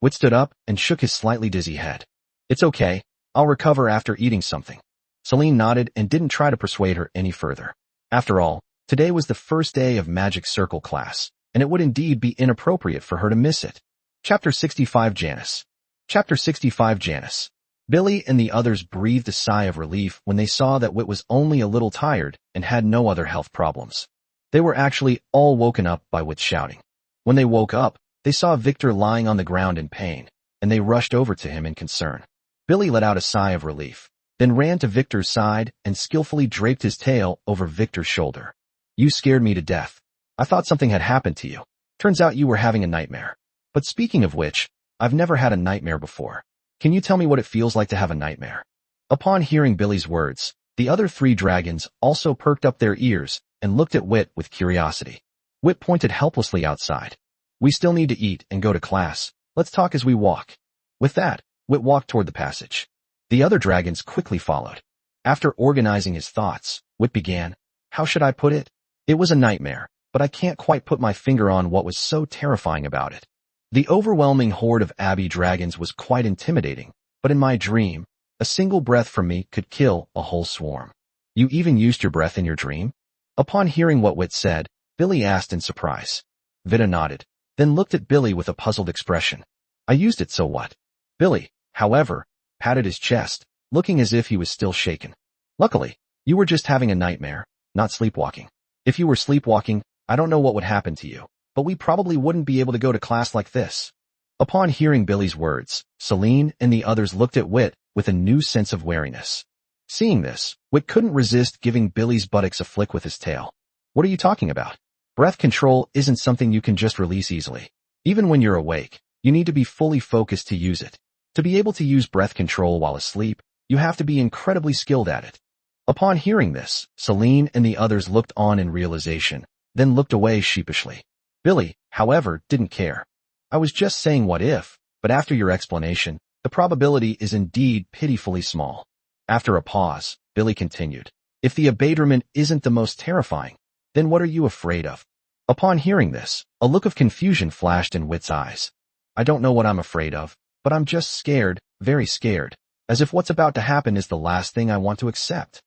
Wit stood up and shook his slightly dizzy head. It's okay. I'll recover after eating something. Celine nodded and didn't try to persuade her any further. After all, today was the first day of Magic Circle class, and it would indeed be inappropriate for her to miss it. Chapter 65 Janice. Chapter 65 Janice. Billy and the others breathed a sigh of relief when they saw that Wit was only a little tired and had no other health problems. They were actually all woken up by Wit shouting. When they woke up, they saw Vittor lying on the ground in pain, and they rushed over to him in concern. Billy let out a sigh of relief, then ran to Victor's side and skillfully draped his tail over Victor's shoulder. You scared me to death. I thought something had happened to you. Turns out you were having a nightmare. But speaking of which, I've never had a nightmare before. Can you tell me what it feels like to have a nightmare? Upon hearing Billy's words, the other three dragons also perked up their ears and looked at Wit with curiosity. Wit pointed helplessly outside. We still need to eat and go to class. Let's talk as we walk. With that, Wit walked toward the passage. The other dragons quickly followed. After organizing his thoughts, Wit began, How should I put it? It was a nightmare, but I can't quite put my finger on what was so terrifying about it. The overwhelming horde of Abbey dragons was quite intimidating, but in my dream, a single breath from me could kill a whole swarm. You even used your breath in your dream? Upon hearing what Wit said, Billy asked in surprise. Vittor nodded, then looked at Billy with a puzzled expression. I used it, so what? Billy, however, patted his chest, looking as if he was still shaken. Luckily, you were just having a nightmare, not sleepwalking. If you were sleepwalking, I don't know what would happen to you, but we probably wouldn't be able to go to class like this. Upon hearing Billy's words, Celine and the others looked at Wit with a new sense of wariness. Seeing this, Wit couldn't resist giving Billy's buttocks a flick with his tail. What are you talking about? Breath control isn't something you can just release easily. Even when you're awake, you need to be fully focused to use it. To be able to use breath control while asleep, you have to be incredibly skilled at it. Upon hearing this, Celine and the others looked on in realization, then looked away sheepishly. Billy, however, didn't care. I was just saying what if, but after your explanation, the probability is indeed pitifully small. After a pause, Billy continued. If the abatement isn't the most terrifying, then what are you afraid of? Upon hearing this, a look of confusion flashed in Wit's eyes. I don't know what I'm afraid of, but I'm just scared, very scared, as if what's about to happen is the last thing I want to accept.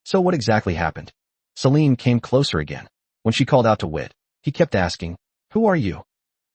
So what exactly happened? Celine came closer again. When she called out to Wit, he kept asking, Who are you?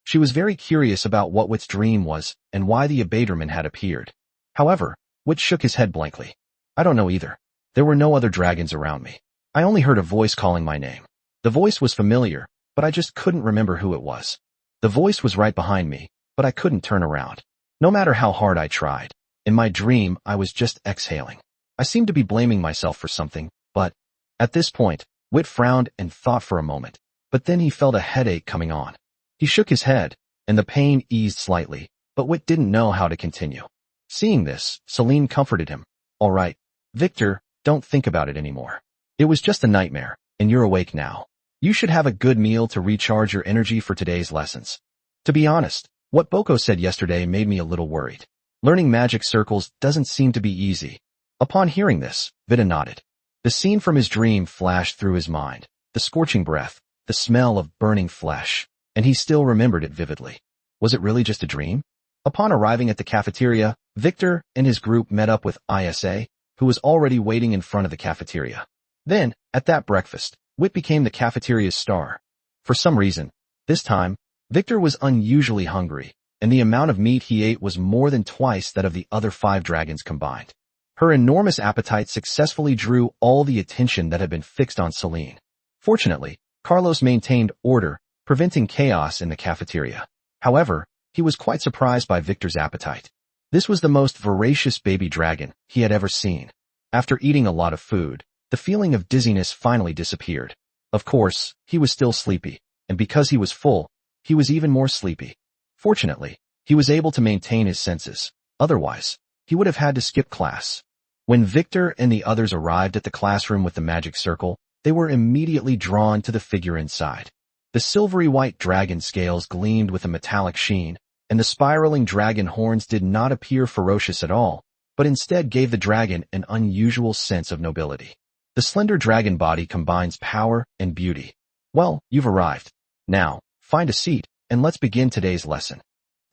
She was very curious about what Wit's dream was and why the abatement had appeared. However, Wit shook his head blankly. I don't know either. There were no other dragons around me. I only heard a voice calling my name. The voice was familiar, but I just couldn't remember who it was. The voice was right behind me, but I couldn't turn around. No matter how hard I tried, in my dream I was just exhaling. I seemed to be blaming myself for something, but at this point, Wit frowned and thought for a moment, but then he felt a headache coming on. He shook his head, and the pain eased slightly, but Wit didn't know how to continue. Seeing this, Celine comforted him. All right, Vittor, don't think about it anymore. It was just a nightmare, and you're awake now. You should have a good meal to recharge your energy for today's lessons. To be honest, what Boko said yesterday made me a little worried. Learning magic circles doesn't seem to be easy. Upon hearing this, Vittor nodded. The scene from his dream flashed through his mind, the scorching breath, the smell of burning flesh, and he still remembered it vividly. Was it really just a dream? Upon arriving at the cafeteria, Vittor and his group met up with Isa, who was already waiting in front of the cafeteria. Then, at that breakfast, Wit became the cafeteria's star. For some reason, this time, Victor was unusually hungry, and the amount of meat he ate was more than twice that of the other 5 dragons combined. Her enormous appetite successfully drew all the attention that had been fixed on Celine. Fortunately, Carlos maintained order, preventing chaos in the cafeteria. However, he was quite surprised by Victor's appetite. This was the most voracious baby dragon he had ever seen. After eating a lot of food, the feeling of dizziness finally disappeared. Of course, he was still sleepy, and because he was full, he was even more sleepy. Fortunately, he was able to maintain his senses. Otherwise, he would have had to skip class. When Victor and the others arrived at the classroom with the magic circle, they were immediately drawn to the figure inside. The silvery white dragon scales gleamed with a metallic sheen, and the spiraling dragon horns did not appear ferocious at all, but instead gave the dragon an unusual sense of nobility. The slender dragon body combines power and beauty. Well, you've arrived. Now, find a seat, and let's begin today's lesson.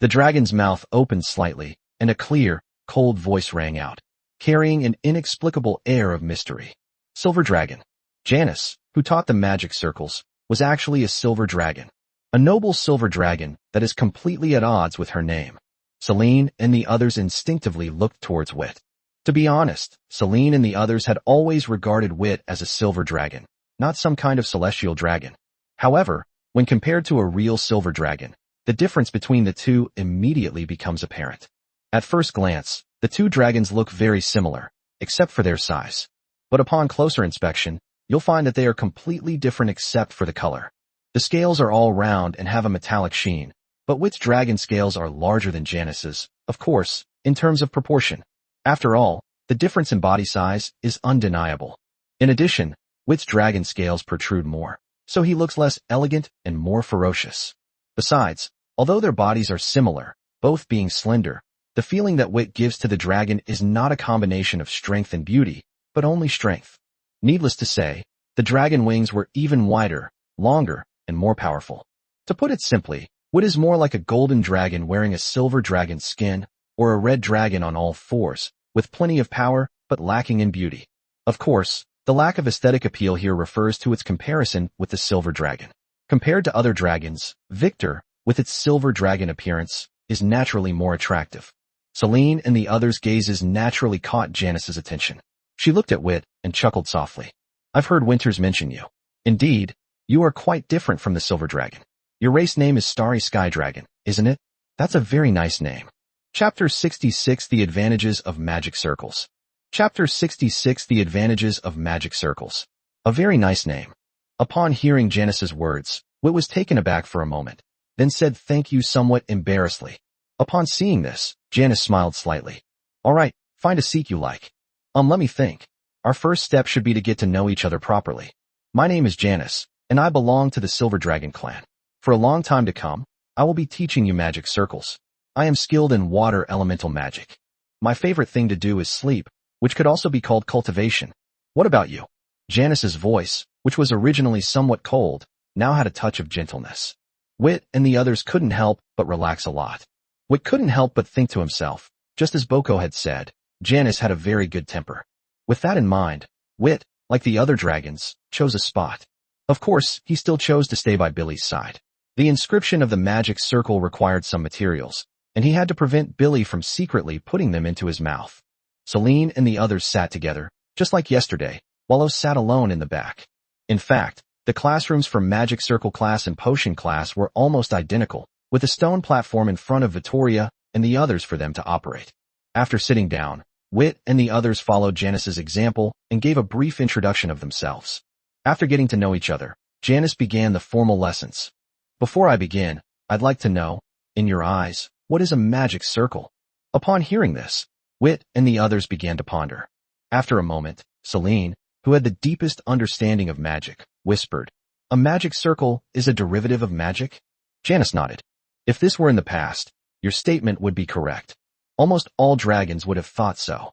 The dragon's mouth opened slightly, and a clear, cold voice rang out, carrying an inexplicable air of mystery. Silver Dragon. Janice, who taught the magic circles, was actually a silver dragon. A noble silver dragon that is completely at odds with her name. Celine and the others instinctively looked towards Wit. To be honest, Celine and the others had always regarded Wit as a silver dragon, not some kind of celestial dragon. However, when compared to a real silver dragon, the difference between the two immediately becomes apparent. At first glance, the two dragons look very similar, except for their size. But upon closer inspection, you'll find that they are completely different except for the color. The scales are all round and have a metallic sheen, but Wit's dragon scales are larger than Janice's, of course, in terms of proportion. After all, the difference in body size is undeniable. In addition, Wit's dragon scales protrude more, so he looks less elegant and more ferocious. Besides, although their bodies are similar, both being slender, the feeling that Wit gives to the dragon is not a combination of strength and beauty, but only strength. Needless to say, the dragon wings were even wider, longer, and more powerful. To put it simply, Wit is more like a golden dragon wearing a silver dragon's skin, or a red dragon on all fours, with plenty of power, but lacking in beauty. Of course, the lack of aesthetic appeal here refers to its comparison with the silver dragon. Compared to other dragons, Victor, with its silver dragon appearance, is naturally more attractive. Celine and the others' gazes naturally caught Janice's attention. She looked at Wit and chuckled softly. I've heard Winters mention you. Indeed, you are quite different from the silver dragon. Your race name is Starry Sky Dragon, isn't it? That's a very nice name. Chapter 66 The Advantages of Magic Circles. Chapter 66 The Advantages of Magic Circles. A very nice name. Upon hearing Janice's words, Wit was taken aback for a moment, then said thank you somewhat embarrassedly. Upon seeing this, Janice smiled slightly. All right, find a seat you like. Let me think. Our first step should be to get to know each other properly. My name is Janice, and I belong to the Silver Dragon clan. For a long time to come, I will be teaching you magic circles. I am skilled in water elemental magic. My favorite thing to do is sleep, which could also be called cultivation. What about you? Janice's voice, which was originally somewhat cold, now had a touch of gentleness. Wit and the others couldn't help but relax a lot. Wit couldn't help but think to himself, just as Boko had said, Janice had a very good temper. With that in mind, Wit, like the other dragons, chose a spot. Of course, he still chose to stay by Billy's side. The inscription of the magic circle required some materials, and he had to prevent Billy from secretly putting them into his mouth. Celine and the others sat together, just like yesterday, while Oz sat alone in the back. In fact, the classrooms for magic circle class and potion class were almost identical, with a stone platform in front of Vittoria and the others for them to operate. After sitting down, Wit and the others followed Janice's example and gave a brief introduction of themselves. After getting to know each other, Janice began the formal lessons. Before I begin, I'd like to know, in your eyes, what is a magic circle? Upon hearing this, Wit and the others began to ponder. After a moment, Celine, who had the deepest understanding of magic, whispered, a magic circle is a derivative of magic? Janice nodded. If this were in the past, your statement would be correct. Almost all dragons would have thought so.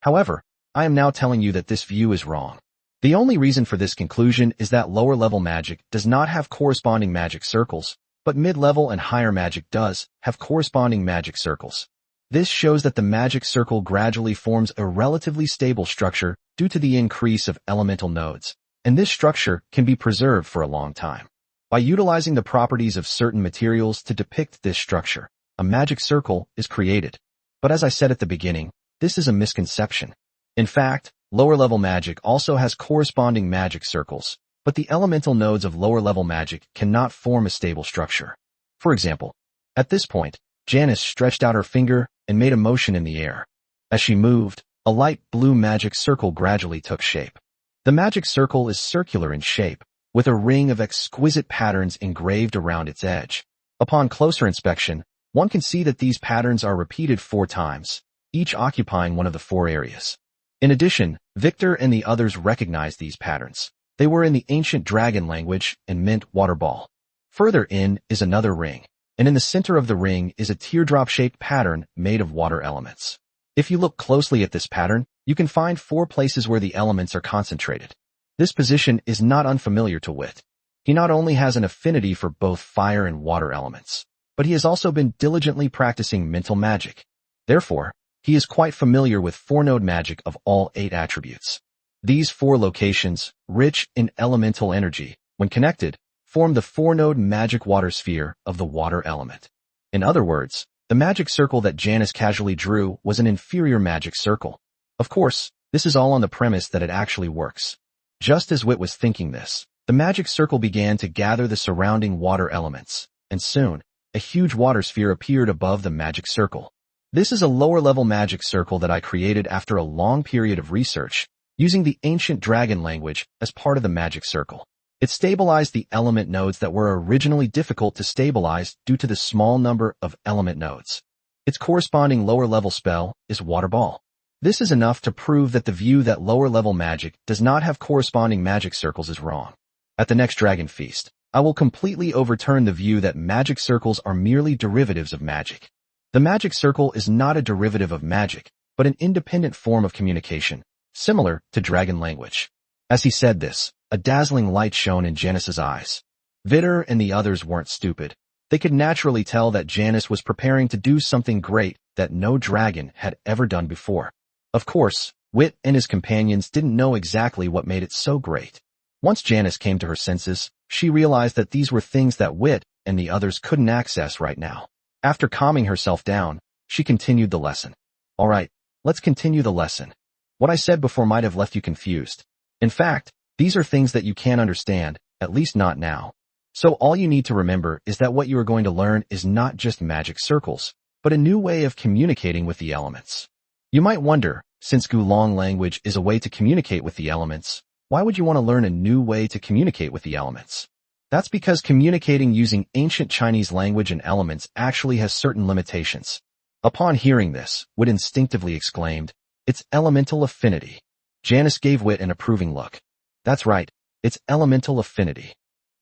However, I am now telling you that this view is wrong. The only reason for this conclusion is that lower-level magic does not have corresponding magic circles, but mid-level and higher magic does have corresponding magic circles. This shows that the magic circle gradually forms a relatively stable structure due to the increase of elemental nodes, and this structure can be preserved for a long time. By utilizing the properties of certain materials to depict this structure, a magic circle is created. But as I said at the beginning, this is a misconception. In fact, lower-level magic also has corresponding magic circles, but the elemental nodes of lower-level magic cannot form a stable structure. For example, at this point, Janice stretched out her finger and made a motion in the air. As she moved, a light blue magic circle gradually took shape. The magic circle is circular in shape, with a ring of exquisite patterns engraved around its edge. Upon closer inspection, one can see that these patterns are repeated 4 times, each occupying one of the 4 areas. In addition, Vittor and the others recognized these patterns. They were in the ancient dragon language and meant water ball. Further in is another ring, and in the center of the ring is a teardrop-shaped pattern made of water elements. If you look closely at this pattern, you can find 4 places where the elements are concentrated. This position is not unfamiliar to Wit. He not only has an affinity for both fire and water elements, but he has also been diligently practicing mental magic. Therefore, he is quite familiar with 4-node magic of all 8 attributes. These 4 locations, rich in elemental energy, when connected, form the 4-node magic water sphere of the water element. In other words, the magic circle that Janice casually drew was an inferior magic circle. Of course, this is all on the premise that it actually works. Just as Wit was thinking this, the magic circle began to gather the surrounding water elements, and soon, a huge water sphere appeared above the magic circle. This is a lower-level magic circle that I created after a long period of research, using the ancient dragon language as part of the magic circle. It stabilized the element nodes that were originally difficult to stabilize due to the small number of element nodes. Its corresponding lower-level spell is Water Ball. This is enough to prove that the view that lower-level magic does not have corresponding magic circles is wrong. At the next Dragon Feast, I will completely overturn the view that magic circles are merely derivatives of magic. The magic circle is not a derivative of magic, but an independent form of communication, similar to dragon language. As he said this, a dazzling light shone in Janice's eyes. Vittor and the others weren't stupid. They could naturally tell that Janice was preparing to do something great that no dragon had ever done before. Of course, Wit and his companions didn't know exactly what made it so great. Once Janice came to her senses, she realized that these were things that Wit and the others couldn't access right now. After calming herself down, she continued the lesson. All right, let's continue the lesson. What I said before might have left you confused. In fact, these are things that you can't understand, at least not now. So all you need to remember is that what you are going to learn is not just magic circles, but a new way of communicating with the elements. You might wonder, since Gulong language is a way to communicate with the elements, why would you want to learn a new way to communicate with the elements? That's because communicating using ancient Chinese language and elements actually has certain limitations. Upon hearing this, Wit instinctively exclaimed, "It's elemental affinity." Janice gave Wit an approving look. That's right, it's elemental affinity.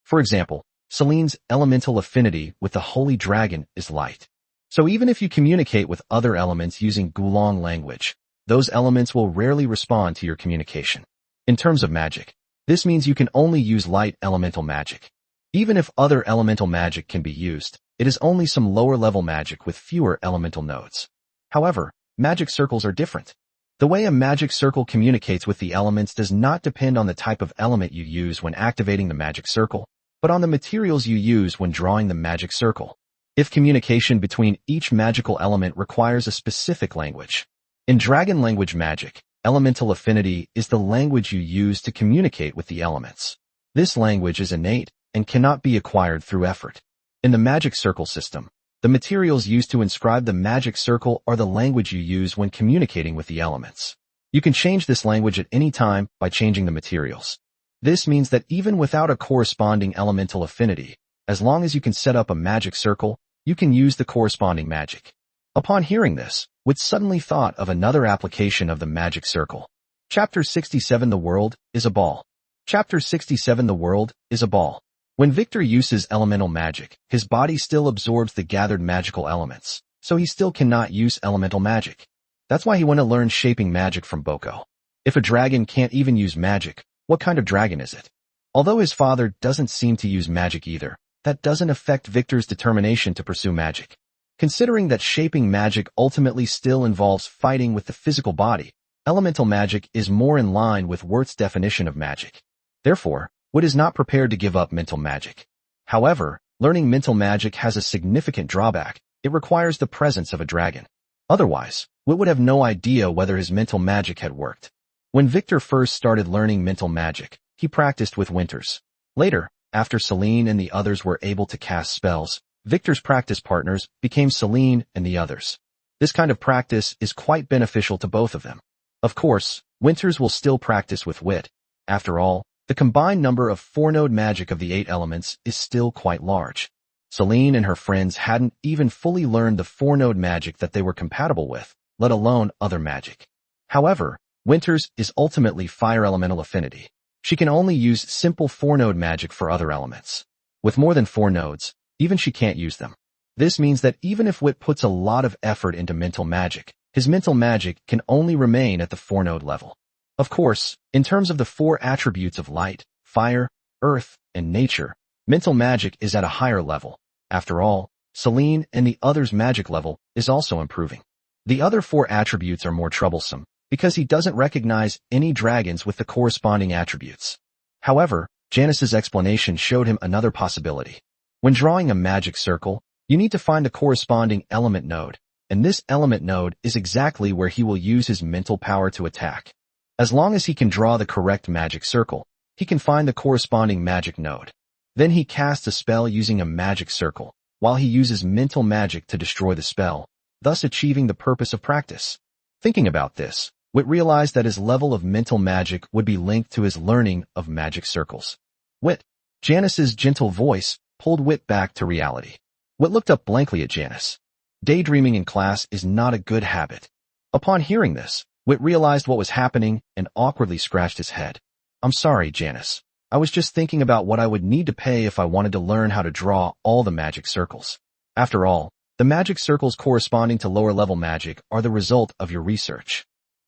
For example, Celine's elemental affinity with the holy dragon is light. So even if you communicate with other elements using Gulong language, those elements will rarely respond to your communication. In terms of magic, this means you can only use light elemental magic. Even if other elemental magic can be used, it is only some lower-level magic with fewer elemental nodes. However, magic circles are different. The way a magic circle communicates with the elements does not depend on the type of element you use when activating the magic circle, but on the materials you use when drawing the magic circle. If communication between each magical element requires a specific language. In dragon language magic, elemental affinity is the language you use to communicate with the elements. This language is innate and cannot be acquired through effort. In the magic circle system, the materials used to inscribe the magic circle are the language you use when communicating with the elements. You can change this language at any time by changing the materials. This means that even without a corresponding elemental affinity, as long as you can set up a magic circle, you can use the corresponding magic. Upon hearing this, Wit suddenly thought of another application of the magic circle. Chapter 67 The World is a Ball. Chapter 67 The World is a Ball. When Vittor uses elemental magic, his body still absorbs the gathered magical elements, so he still cannot use elemental magic. That's why he went to learn shaping magic from Boko. If a dragon can't even use magic, what kind of dragon is it? Although his father doesn't seem to use magic either, that doesn't affect Victor's determination to pursue magic. Considering that shaping magic ultimately still involves fighting with the physical body, elemental magic is more in line with Wirt's definition of magic. Therefore, Wit is not prepared to give up mental magic. However, learning mental magic has a significant drawback. It requires the presence of a dragon. Otherwise, Wit would have no idea whether his mental magic had worked. When Victor first started learning mental magic, he practiced with Winters. Later, after Celine and the others were able to cast spells, Victor's practice partners became Celine and the others. This kind of practice is quite beneficial to both of them. Of course, Winters will still practice with Wit. After all, the combined number of 4-node magic of the 8 elements is still quite large. Celine and her friends hadn't even fully learned the 4-node magic that they were compatible with, let alone other magic. However, Winters is ultimately fire elemental affinity. She can only use simple 4-node magic for other elements. With more than 4 nodes, even she can't use them. This means that even if Wit puts a lot of effort into mental magic, his mental magic can only remain at the 4-node level. Of course, in terms of the 4 attributes of light, fire, earth, and nature, mental magic is at a higher level. After all, Celine and the others' magic level is also improving. The other 4 attributes are more troublesome, because he doesn't recognize any dragons with the corresponding attributes. However, Janice's explanation showed him another possibility. When drawing a magic circle, you need to find the corresponding element node, and this element node is exactly where he will use his mental power to attack. As long as he can draw the correct magic circle, he can find the corresponding magic node. Then he casts a spell using a magic circle, while he uses mental magic to destroy the spell, thus achieving the purpose of practice. Thinking about this, Wit realized that his level of mental magic would be linked to his learning of magic circles. Wit. Janice's gentle voice pulled Wit back to reality. Wit looked up blankly at Janice. Daydreaming in class is not a good habit. Upon hearing this, Wit realized what was happening and awkwardly scratched his head. I'm sorry, Janice. I was just thinking about what I would need to pay if I wanted to learn how to draw all the magic circles. After all, the magic circles corresponding to lower-level magic are the result of your research.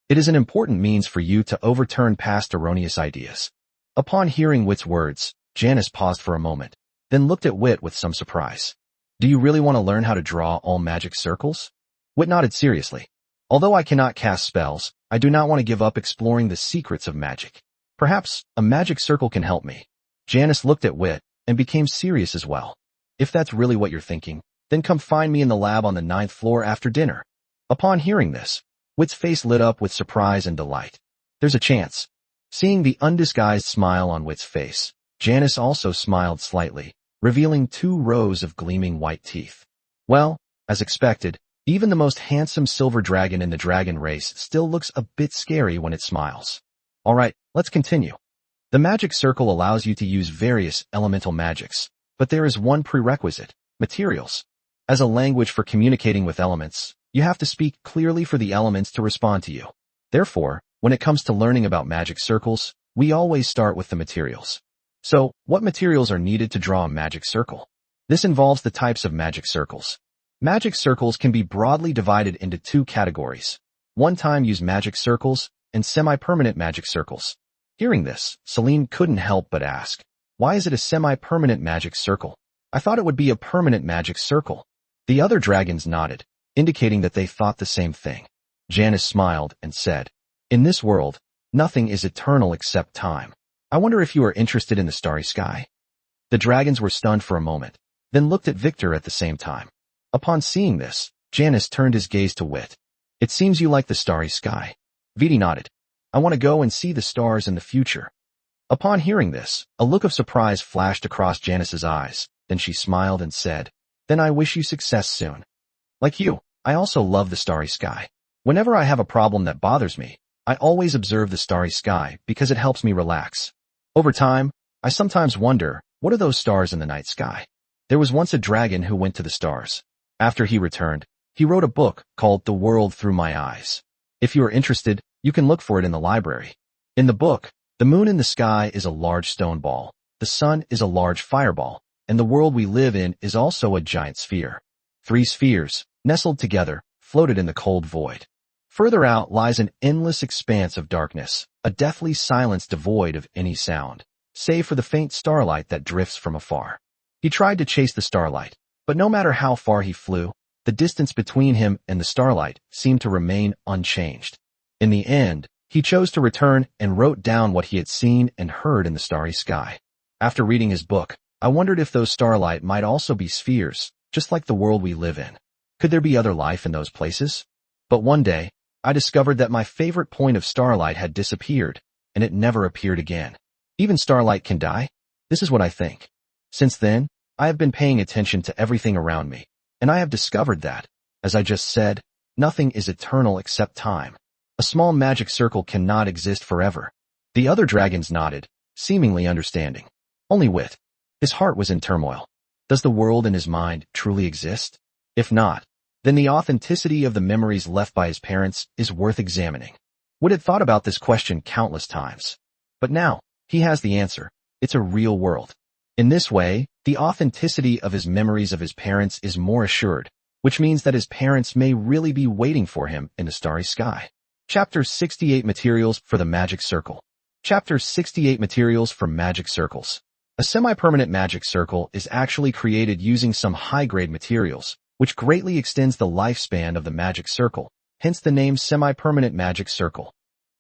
It is an important means for you to overturn past erroneous ideas. Upon hearing Wit's words, Janice paused for a moment, then looked at Wit with some surprise. Do you really want to learn how to draw all magic circles? Wit nodded seriously. Although I cannot cast spells, I do not want to give up exploring the secrets of magic. Perhaps a magic circle can help me. Janice looked at Wit and became serious as well. If that's really what you're thinking, then come find me in the lab on the 9th floor after dinner. Upon hearing this, Wit's face lit up with surprise and delight. There's a chance. Seeing the undisguised smile on Wit's face, Janice also smiled slightly, revealing 2 rows of gleaming white teeth. Well, as expected, even the most handsome silver dragon in the dragon race still looks a bit scary when it smiles. Alright, let's continue. The magic circle allows you to use various elemental magics, but there is one prerequisite: materials. As a language for communicating with elements, you have to speak clearly for the elements to respond to you. Therefore, when it comes to learning about magic circles, we always start with the materials. So, what materials are needed to draw a magic circle? This involves the types of magic circles. Magic circles can be broadly divided into 2 categories: one-time use magic circles and semi-permanent magic circles. Hearing this, Celine couldn't help but ask, why is it a semi-permanent magic circle? I thought it would be a permanent magic circle. The other dragons nodded, indicating that they thought the same thing. Janice smiled and said, in this world, nothing is eternal except time. I wonder if you are interested in the starry sky? The dragons were stunned for a moment, then looked at Victor at the same time. Upon seeing this, Janice turned his gaze to Wit. It seems you like the starry sky. Vittor nodded. I want to go and see the stars in the future. Upon hearing this, a look of surprise flashed across Janice's eyes, then she smiled and said, then I wish you success soon. Like you, I also love the starry sky. Whenever I have a problem that bothers me, I always observe the starry sky because it helps me relax. Over time, I sometimes wonder, what are those stars in the night sky? There was once a dragon who went to the stars. After he returned, he wrote a book called The World Through My Eyes. If you are interested, you can look for it in the library. In the book, the moon in the sky is a large stone ball, the sun is a large fireball, and the world we live in is also a giant sphere. 3 spheres, nestled together, floated in the cold void. Further out lies an endless expanse of darkness, a deathly silence devoid of any sound, save for the faint starlight that drifts from afar. He tried to chase the starlight, but no matter how far he flew, the distance between him and the starlight seemed to remain unchanged. In the end, he chose to return and wrote down what he had seen and heard in the starry sky. After reading his book, I wondered if those starlight might also be spheres, just like the world we live in. Could there be other life in those places? But one day, I discovered that my favorite point of starlight had disappeared, and it never appeared again. Even starlight can die? This is what I think. Since then, I have been paying attention to everything around me, and I have discovered that, as I just said, nothing is eternal except time. A small magic circle cannot exist forever. The other dragons nodded, seemingly understanding. Only Wit. His heart was in turmoil. Does the world in his mind truly exist? If not, then the authenticity of the memories left by his parents is worth examining. Wit had thought about this question countless times. But now, he has the answer. It's a real world. In this way, the authenticity of his memories of his parents is more assured, which means that his parents may really be waiting for him in the starry sky. Chapter 68 Materials for the Magic Circle. Chapter 68 Materials for Magic Circles. A semi-permanent magic circle is actually created using some high-grade materials, which greatly extends the lifespan of the magic circle, hence the name semi-permanent magic circle.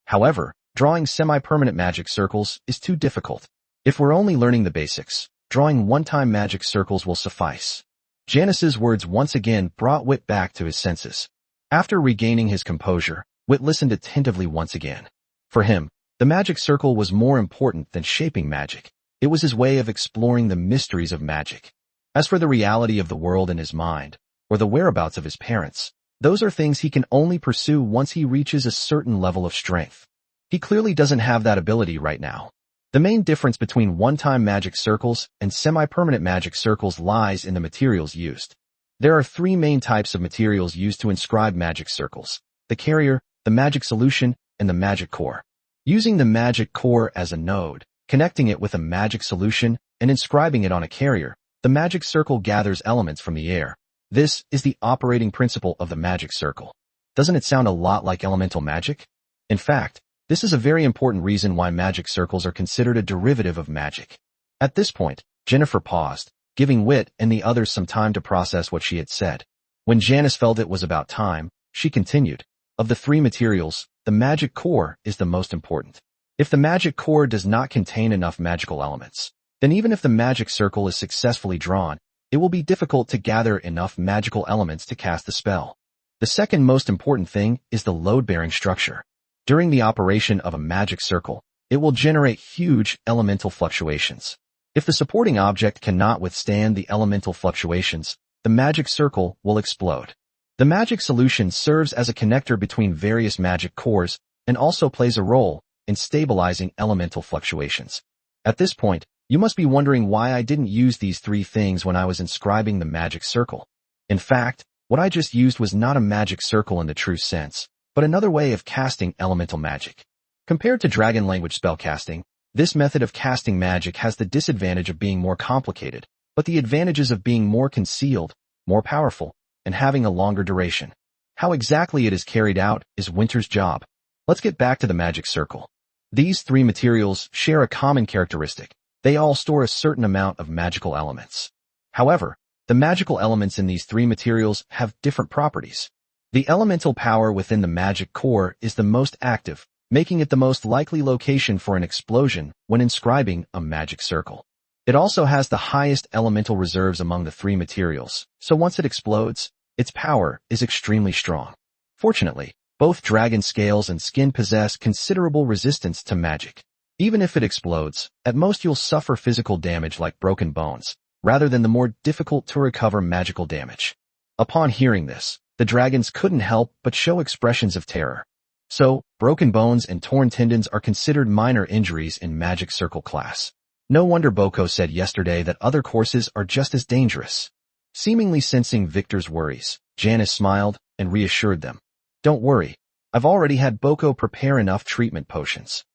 However, drawing semi-permanent magic circles is too difficult. If we're only learning the basics, drawing one-time magic circles will suffice. Janice's words once again brought Wit back to his senses. After regaining his composure, Wit listened attentively once again. For him, the magic circle was more important than shaping magic. It was his way of exploring the mysteries of magic. As for the reality of the world in his mind, or the whereabouts of his parents, those are things he can only pursue once he reaches a certain level of strength. He clearly doesn't have that ability right now. The main difference between one-time magic circles and semi-permanent magic circles lies in the materials used. There are three main types of materials used to inscribe magic circles: the carrier, the magic solution, and the magic core. Using the magic core as a node, connecting it with a magic solution, and inscribing it on a carrier, the magic circle gathers elements from the air. This is the operating principle of the magic circle. Doesn't it sound a lot like elemental magic? In fact, this is a very important reason why magic circles are considered a derivative of magic. At this point, Jennifer paused, giving Wit and the others some time to process what she had said. When Janice felt it was about time, she continued, "Of the three materials, the magic core is the most important. If the magic core does not contain enough magical elements, then even if the magic circle is successfully drawn, it will be difficult to gather enough magical elements to cast the spell. The second most important thing is the load-bearing structure. During the operation of a magic circle, it will generate huge elemental fluctuations. If the supporting object cannot withstand the elemental fluctuations, the magic circle will explode. The magic solution serves as a connector between various magic cores and also plays a role in stabilizing elemental fluctuations. At this point, you must be wondering why I didn't use these three things when I was inscribing the magic circle. In fact, what I just used was not a magic circle in the true sense, but another way of casting elemental magic. Compared to dragon language spellcasting, this method of casting magic has the disadvantage of being more complicated, but the advantages of being more concealed, more powerful, and having a longer duration. How exactly it is carried out is Winter's job. Let's get back to the magic circle. These three materials share a common characteristic. They all store a certain amount of magical elements. However, the magical elements in these three materials have different properties. The elemental power within the magic core is the most active, making it the most likely location for an explosion when inscribing a magic circle. It also has the highest elemental reserves among the three materials, so once it explodes, its power is extremely strong. Fortunately, both dragon scales and skin possess considerable resistance to magic. Even if it explodes, at most you'll suffer physical damage like broken bones, rather than the more difficult to recover magical damage. Upon hearing this, the dragons couldn't help but show expressions of terror. So, broken bones and torn tendons are considered minor injuries in magic circle class. No wonder Boko said yesterday that other courses are just as dangerous. Seemingly sensing Victor's worries, Janice smiled and reassured them. Don't worry, I've already had Boko prepare enough treatment potions.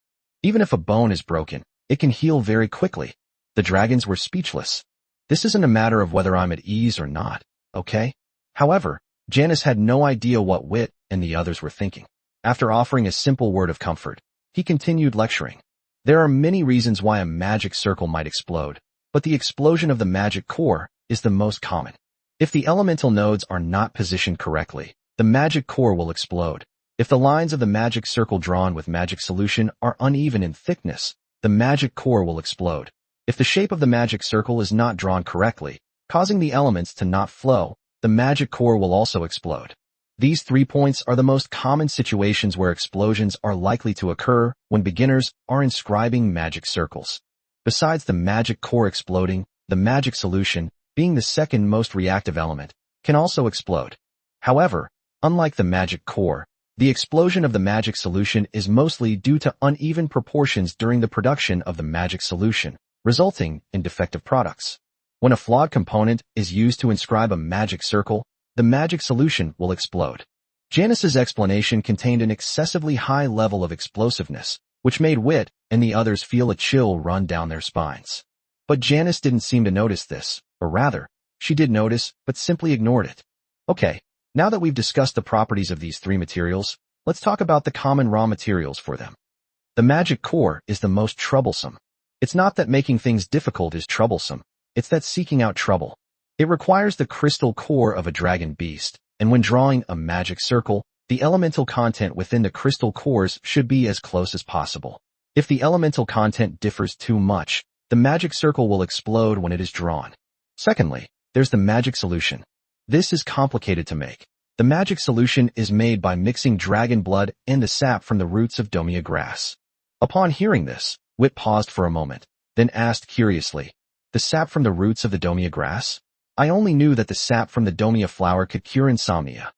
Even if a bone is broken, it can heal very quickly. The dragons were speechless. This isn't a matter of whether I'm at ease or not, okay? However, Janice had no idea what Wit and the others were thinking. After offering a simple word of comfort, he continued lecturing. There are many reasons why a magic circle might explode, but the explosion of the magic core is the most common. If the elemental nodes are not positioned correctly, the magic core will explode. If the lines of the magic circle drawn with magic solution are uneven in thickness, the magic core will explode. If the shape of the magic circle is not drawn correctly, causing the elements to not flow, the magic core will also explode. These 3 points are the most common situations where explosions are likely to occur when beginners are inscribing magic circles. Besides the magic core exploding, the magic solution, being the second most reactive element, can also explode. However, unlike the magic core, the explosion of the magic solution is mostly due to uneven proportions during the production of the magic solution, resulting in defective products. When a flawed component is used to inscribe a magic circle, the magic solution will explode. Janice's explanation contained an excessively high level of explosiveness, which made Wit and the others feel a chill run down their spines. But Janice didn't seem to notice this, or rather, she did notice, but simply ignored it. Okay, now that we've discussed the properties of these 3 materials, let's talk about the common raw materials for them. The magic core is the most troublesome. It's not that making things difficult is troublesome, it's that seeking out trouble. It requires the crystal core of a dragon beast, and when drawing a magic circle, the elemental content within the crystal cores should be as close as possible. If the elemental content differs too much, the magic circle will explode when it is drawn. Secondly, there's the magic solution. This is complicated to make. The magic solution is made by mixing dragon blood and the sap from the roots of domia grass. Upon hearing this, Wit paused for a moment, then asked curiously, "The sap from the roots of the domia grass? I only knew that the sap from the domia flower could cure insomnia."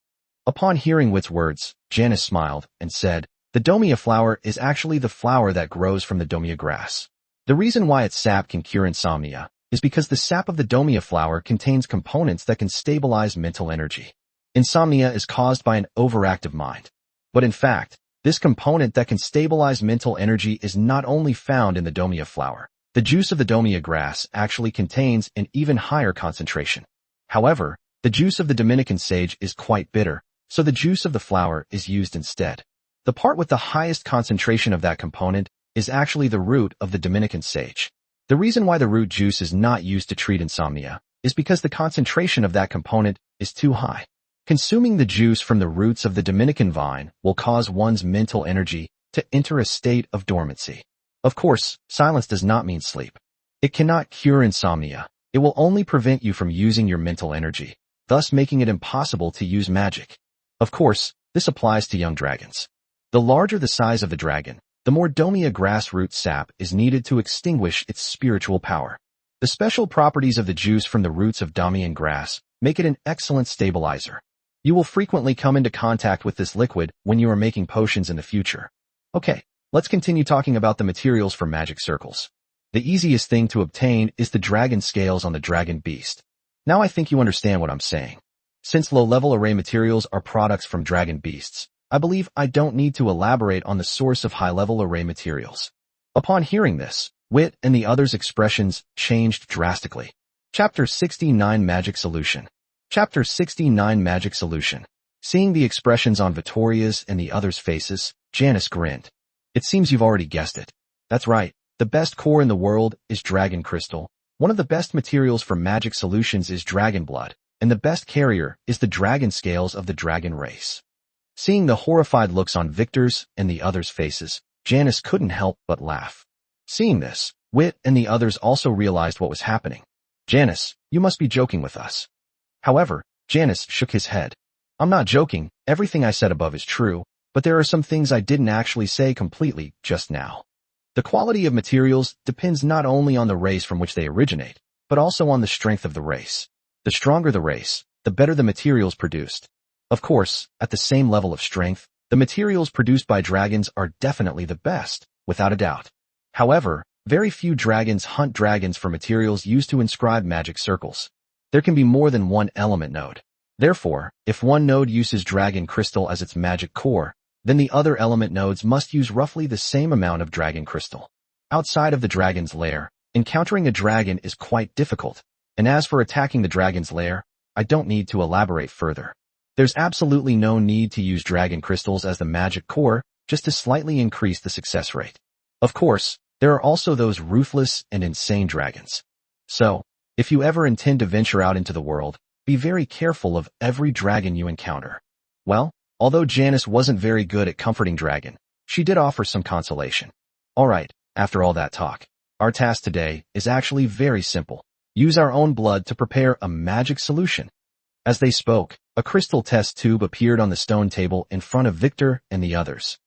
Upon hearing Wit's words, Janice smiled and said, "The domia flower is actually the flower that grows from the domia grass. The reason why its sap can cure insomnia is because the sap of the domia flower contains components that can stabilize mental energy. Insomnia is caused by an overactive mind. But in fact, this component that can stabilize mental energy is not only found in the domia flower. The juice of the domia grass actually contains an even higher concentration. However, the juice of the Dominican sage is quite bitter, so the juice of the flower is used instead. The part with the highest concentration of that component is actually the root of the Dominican sage. The reason why the root juice is not used to treat insomnia is because the concentration of that component is too high. Consuming the juice from the roots of the Dominican vine will cause one's mental energy to enter a state of dormancy. Of course, silence does not mean sleep. It cannot cure insomnia. It will only prevent you from using your mental energy, thus making it impossible to use magic. Of course, this applies to young dragons. The larger the size of the dragon, the more domia grass root sap is needed to extinguish its spiritual power. The special properties of the juice from the roots of Damian grass make it an excellent stabilizer. You will frequently come into contact with this liquid when you are making potions in the future. Okay, let's continue talking about the materials for magic circles. The easiest thing to obtain is the dragon scales on the dragon beast. Now I think you understand what I'm saying. Since low-level array materials are products from dragon beasts, I believe I don't need to elaborate on the source of high-level array materials. Upon hearing this, Wit and the others' expressions changed drastically. Chapter 69 Magic Solution. Chapter 69 Magic Solution. Seeing the expressions on Vittoria's and the others' faces, Janice grinned. It seems you've already guessed it. That's right, the best core in the world is dragon crystal. One of the best materials for magic solutions is dragon blood, and the best carrier is the dragon scales of the dragon race. Seeing the horrified looks on Victor's and the others' faces, Janice couldn't help but laugh. Seeing this, Wit and the others also realized what was happening. "Janice, you must be joking with us." However, Janice shook his head. "I'm not joking, everything I said above is true, but there are some things I didn't actually say completely just now. The quality of materials depends not only on the race from which they originate, but also on the strength of the race. The stronger the race, the better the materials produced. Of course, at the same level of strength, the materials produced by dragons are definitely the best, without a doubt. However, very few dragons hunt dragons for materials used to inscribe magic circles. There can be more than one element node. Therefore, if one node uses dragon crystal as its magic core, then the other element nodes must use roughly the same amount of dragon crystal. Outside of the dragon's lair, encountering a dragon is quite difficult, and as for attacking the dragon's lair, I don't need to elaborate further. There's absolutely no need to use dragon crystals as the magic core, just to slightly increase the success rate. Of course, there are also those ruthless and insane dragons. So, if you ever intend to venture out into the world, be very careful of every dragon you encounter. Well, although Janice wasn't very good at comforting dragon, she did offer some consolation. Alright, after all that talk, Our task today is actually very simple. Use our own blood to prepare a magic solution. As they spoke, a crystal test tube appeared on the stone table in front of Victor and the others.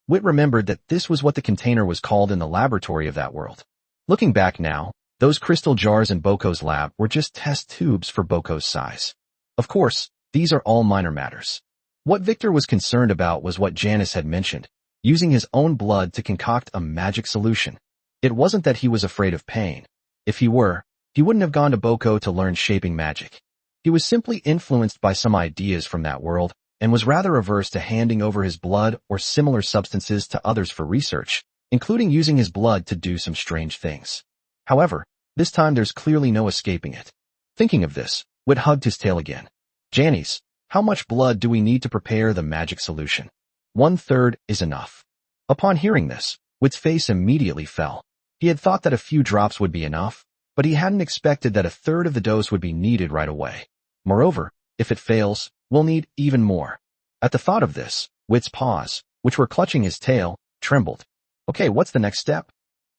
Whit remembered that this was what the container was called in the laboratory of that world. Looking back now, those crystal jars in Boko's lab were just test tubes for Boko's size. Of course, these are all minor matters. What Victor was concerned about was what Janice had mentioned, using his own blood to concoct a magic solution. It wasn't that he was afraid of pain. If he were, he wouldn't have gone to Boko to learn shaping magic. He was simply influenced by some ideas from that world and was rather averse to handing over his blood or similar substances to others for research, including using his blood to do some strange things. However, this time there's clearly no escaping it. Thinking of this, Whit hugged his tail again. Janice, how much blood do we need to prepare the magic solution? 1/3 is enough. Upon hearing this, Whit's face immediately fell. He had thought that a few drops would be enough, but he hadn't expected that 1/3 of the dose would be needed right away. Moreover, if it fails, we'll need even more. At the thought of this, Whit's paws, which were clutching his tail, trembled. Okay, what's the next step?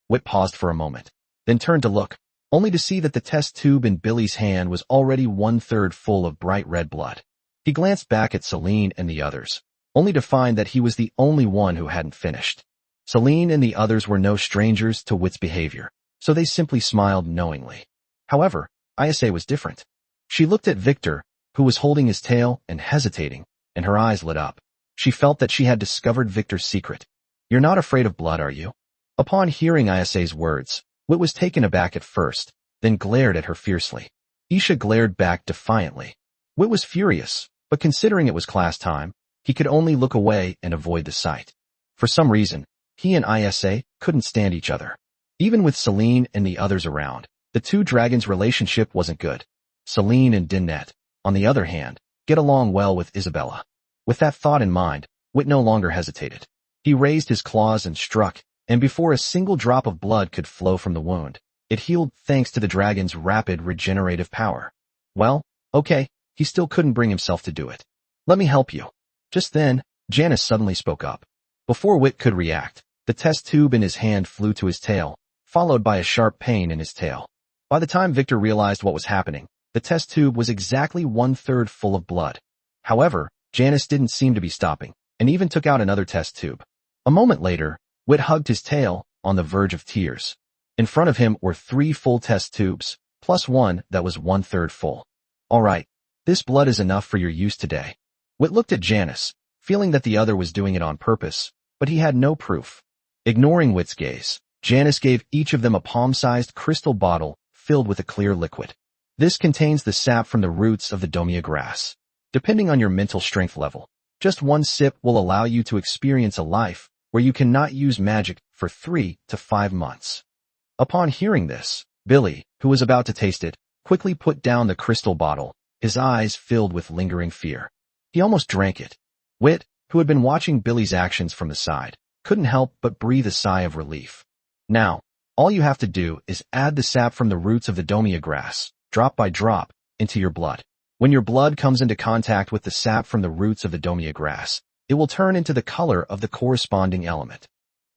Whit paused for a moment, then turned to look, only to see that the test tube in Billy's hand was already 1/3 full of bright red blood. He glanced back at Celine and the others, only to find that he was the only one who hadn't finished. Celine and the others were no strangers to Whit's behavior, so they simply smiled knowingly. However, Isa was different. She looked at Victor, who was holding his tail and hesitating, and her eyes lit up. She felt that she had discovered Victor's secret. You're not afraid of blood, are you? Upon hearing Isa's words, Whit was taken aback at first, then glared at her fiercely. Isha glared back defiantly. Whit was furious, but considering it was class time, he could only look away and avoid the sight. For some reason, he and Isa couldn't stand each other. Even with Celine and the others around, the two dragons' relationship wasn't good. Celine and Dinette, on the other hand, get along well with Isabella. With that thought in mind, Whit no longer hesitated. He raised his claws and struck, and before a single drop of blood could flow from the wound, it healed thanks to the dragon's rapid regenerative power. Well, okay, he still couldn't bring himself to do it. Let me help you. Just then, Janice suddenly spoke up. Before Whit could react, the test tube in his hand flew to his tail, followed by a sharp pain in his tail. By the time Victor realized what was happening, the test tube was exactly 1/3 full of blood. However, Janice didn't seem to be stopping, and even took out another test tube. A moment later, Whit hugged his tail, on the verge of tears. In front of him were 3 full test tubes, plus one that was 1/3 full. All right, this blood is enough for your use today. Whit looked at Janice, feeling that the other was doing it on purpose, but he had no proof. Ignoring Whit's gaze, Janice gave each of them a palm-sized crystal bottle filled with a clear liquid. This contains the sap from the roots of the domia grass. Depending on your mental strength level, just one sip will allow you to experience a life where you cannot use magic for 3 to 5 months. Upon hearing this, Billy, who was about to taste it, quickly put down the crystal bottle, his eyes filled with lingering fear. He almost drank it. Whit, who had been watching Billy's actions from the side, couldn't help but breathe a sigh of relief. Now, all you have to do is add the sap from the roots of the domia grass, drop by drop, into your blood. When your blood comes into contact with the sap from the roots of the domia grass, it will turn into the color of the corresponding element.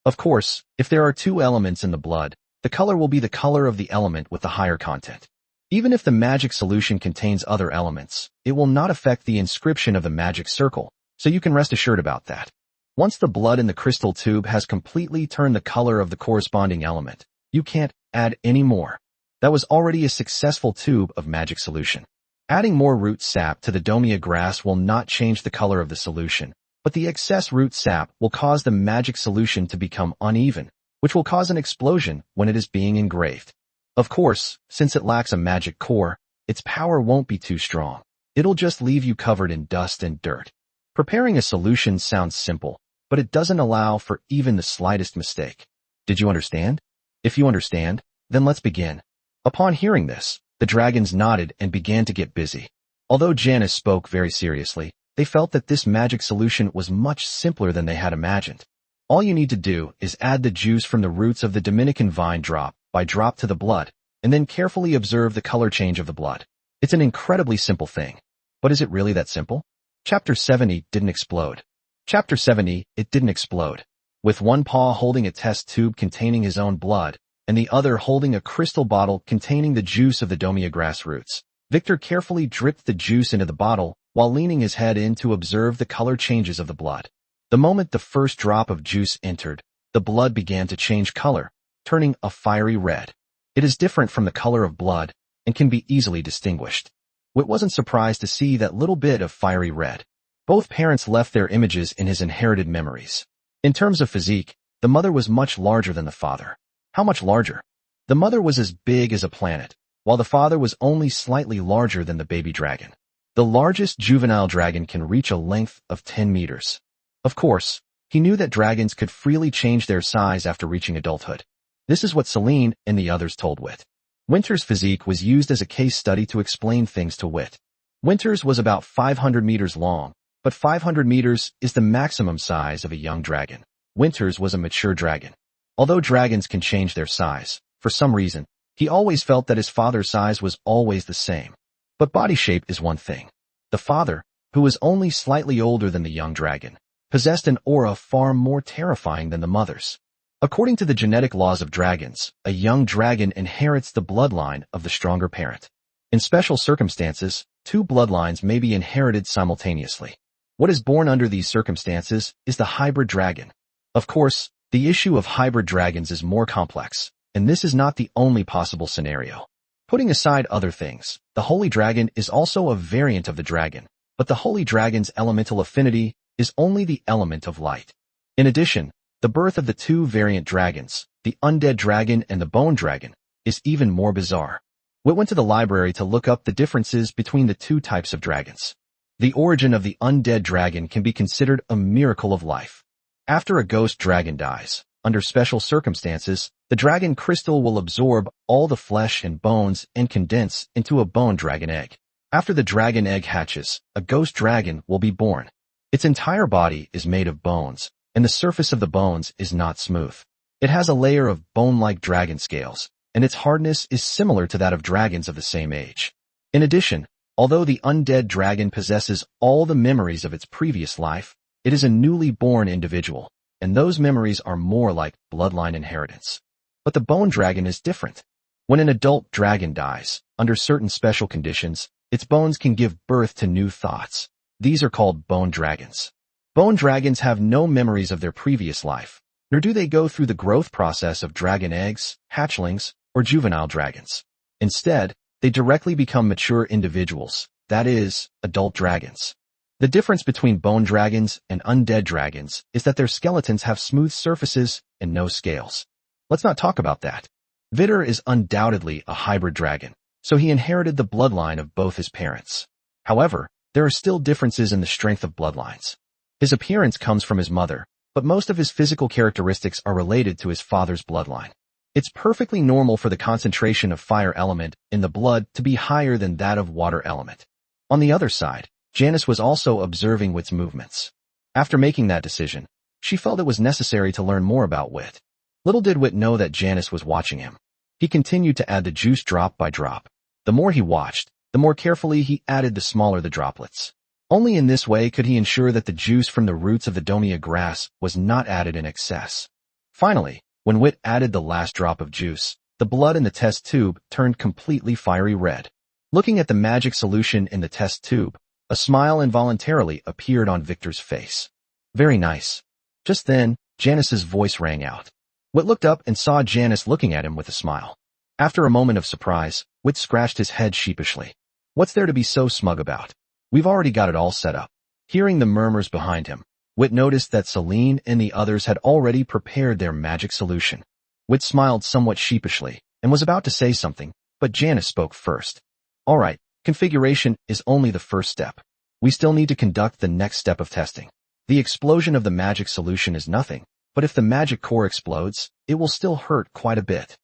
Of course, if there are 2 elements in the blood, the color will be the color of the element with the higher content. Even if the magic solution contains other elements, it will not affect the inscription of the magic circle, so you can rest assured about that. Once the blood in the crystal tube has completely turned the color of the corresponding element, you can't add any more. That was already a successful tube of magic solution. Adding more root sap to the domia grass will not change the color of the solution, but the excess root sap will cause the magic solution to become uneven, which will cause an explosion when it is being engraved. Of course, since it lacks a magic core, its power won't be too strong. It'll just leave you covered in dust and dirt. Preparing a solution sounds simple, but it doesn't allow for even the slightest mistake. Did you understand? If you understand, then let's begin. Upon hearing this, the dragons nodded and began to get busy. Although Janice spoke very seriously, they felt that this magic solution was much simpler than they had imagined. All you need to do is add the juice from the roots of the Dominican vine drop by drop to the blood, and then carefully observe the color change of the blood. It's an incredibly simple thing. But is it really that simple? Chapter 70 didn't explode. Chapter 70, it didn't explode. With one paw holding a test tube containing his own blood, and the other holding a crystal bottle containing the juice of the domia grass roots. Vittor carefully dripped the juice into the bottle while leaning his head in to observe the color changes of the blood. The moment the first drop of juice entered, the blood began to change color, turning a fiery red. It is different from the color of blood and can be easily distinguished. Wit wasn't surprised to see that little bit of fiery red. Both parents left their images in his inherited memories. In terms of physique, the mother was much larger than the father. How much larger? The mother was as big as a planet, while the father was only slightly larger than the baby dragon. The largest juvenile dragon can reach a length of 10 meters. Of course, he knew that dragons could freely change their size after reaching adulthood. This is what Celine and the others told Wit. Winter's physique was used as a case study to explain things to Wit. Winter's was about 500 meters long, but 500 meters is the maximum size of a young dragon. Winter's was a mature dragon. Although dragons can change their size, for some reason, he always felt that his father's size was always the same. But body shape is one thing. The father, who was only slightly older than the young dragon, possessed an aura far more terrifying than the mother's. According to the genetic laws of dragons, a young dragon inherits the bloodline of the stronger parent. In special circumstances, two bloodlines may be inherited simultaneously. What is born under these circumstances is the hybrid dragon. Of course, the issue of hybrid dragons is more complex, and this is not the only possible scenario. Putting aside other things, the holy dragon is also a variant of the dragon, but the holy dragon's elemental affinity is only the element of light. In addition, the birth of the two variant dragons, the undead dragon and the bone dragon, is even more bizarre. Wit went to the library to look up the differences between the two types of dragons. The origin of the undead dragon can be considered a miracle of life. After a ghost dragon dies, under special circumstances, the dragon crystal will absorb all the flesh and bones and condense into a bone dragon egg. After the dragon egg hatches, a ghost dragon will be born. Its entire body is made of bones, and the surface of the bones is not smooth. It has a layer of bone-like dragon scales, and its hardness is similar to that of dragons of the same age. In addition, although the undead dragon possesses all the memories of its previous life, it is a newly born individual, and those memories are more like bloodline inheritance. But the bone dragon is different. When an adult dragon dies, under certain special conditions, its bones can give birth to new thoughts. These are called bone dragons. Bone dragons have no memories of their previous life, nor do they go through the growth process of dragon eggs, hatchlings, or juvenile dragons. Instead, they directly become mature individuals, that is, adult dragons. The difference between bone dragons and undead dragons is that their skeletons have smooth surfaces and no scales. Let's not talk about that. Vittor is undoubtedly a hybrid dragon, so he inherited the bloodline of both his parents. However, there are still differences in the strength of bloodlines. His appearance comes from his mother, but most of his physical characteristics are related to his father's bloodline. It's perfectly normal for the concentration of fire element in the blood to be higher than that of water element. On the other side, Janice was also observing Wit's movements. After making that decision, she felt it was necessary to learn more about Wit. Little did Wit know that Janice was watching him. He continued to add the juice drop by drop. The more he watched, the more carefully he added the smaller the droplets. Only in this way could he ensure that the juice from the roots of the domia grass was not added in excess. Finally, when Wit added the last drop of juice, the blood in the test tube turned completely fiery red. Looking at the magic solution in the test tube, a smile involuntarily appeared on Victor's face. Very nice. Just then, Janice's voice rang out. Wit looked up and saw Janice looking at him with a smile. After a moment of surprise, Wit scratched his head sheepishly. What's there to be so smug about? We've already got it all set up. Hearing the murmurs behind him, Wit noticed that Celine and the others had already prepared their magic solution. Wit smiled somewhat sheepishly and was about to say something, but Janice spoke first. All right, configuration is only the first step. We still need to conduct the next step of testing. The explosion of the magic solution is nothing, but if the magic core explodes, it will still hurt quite a bit.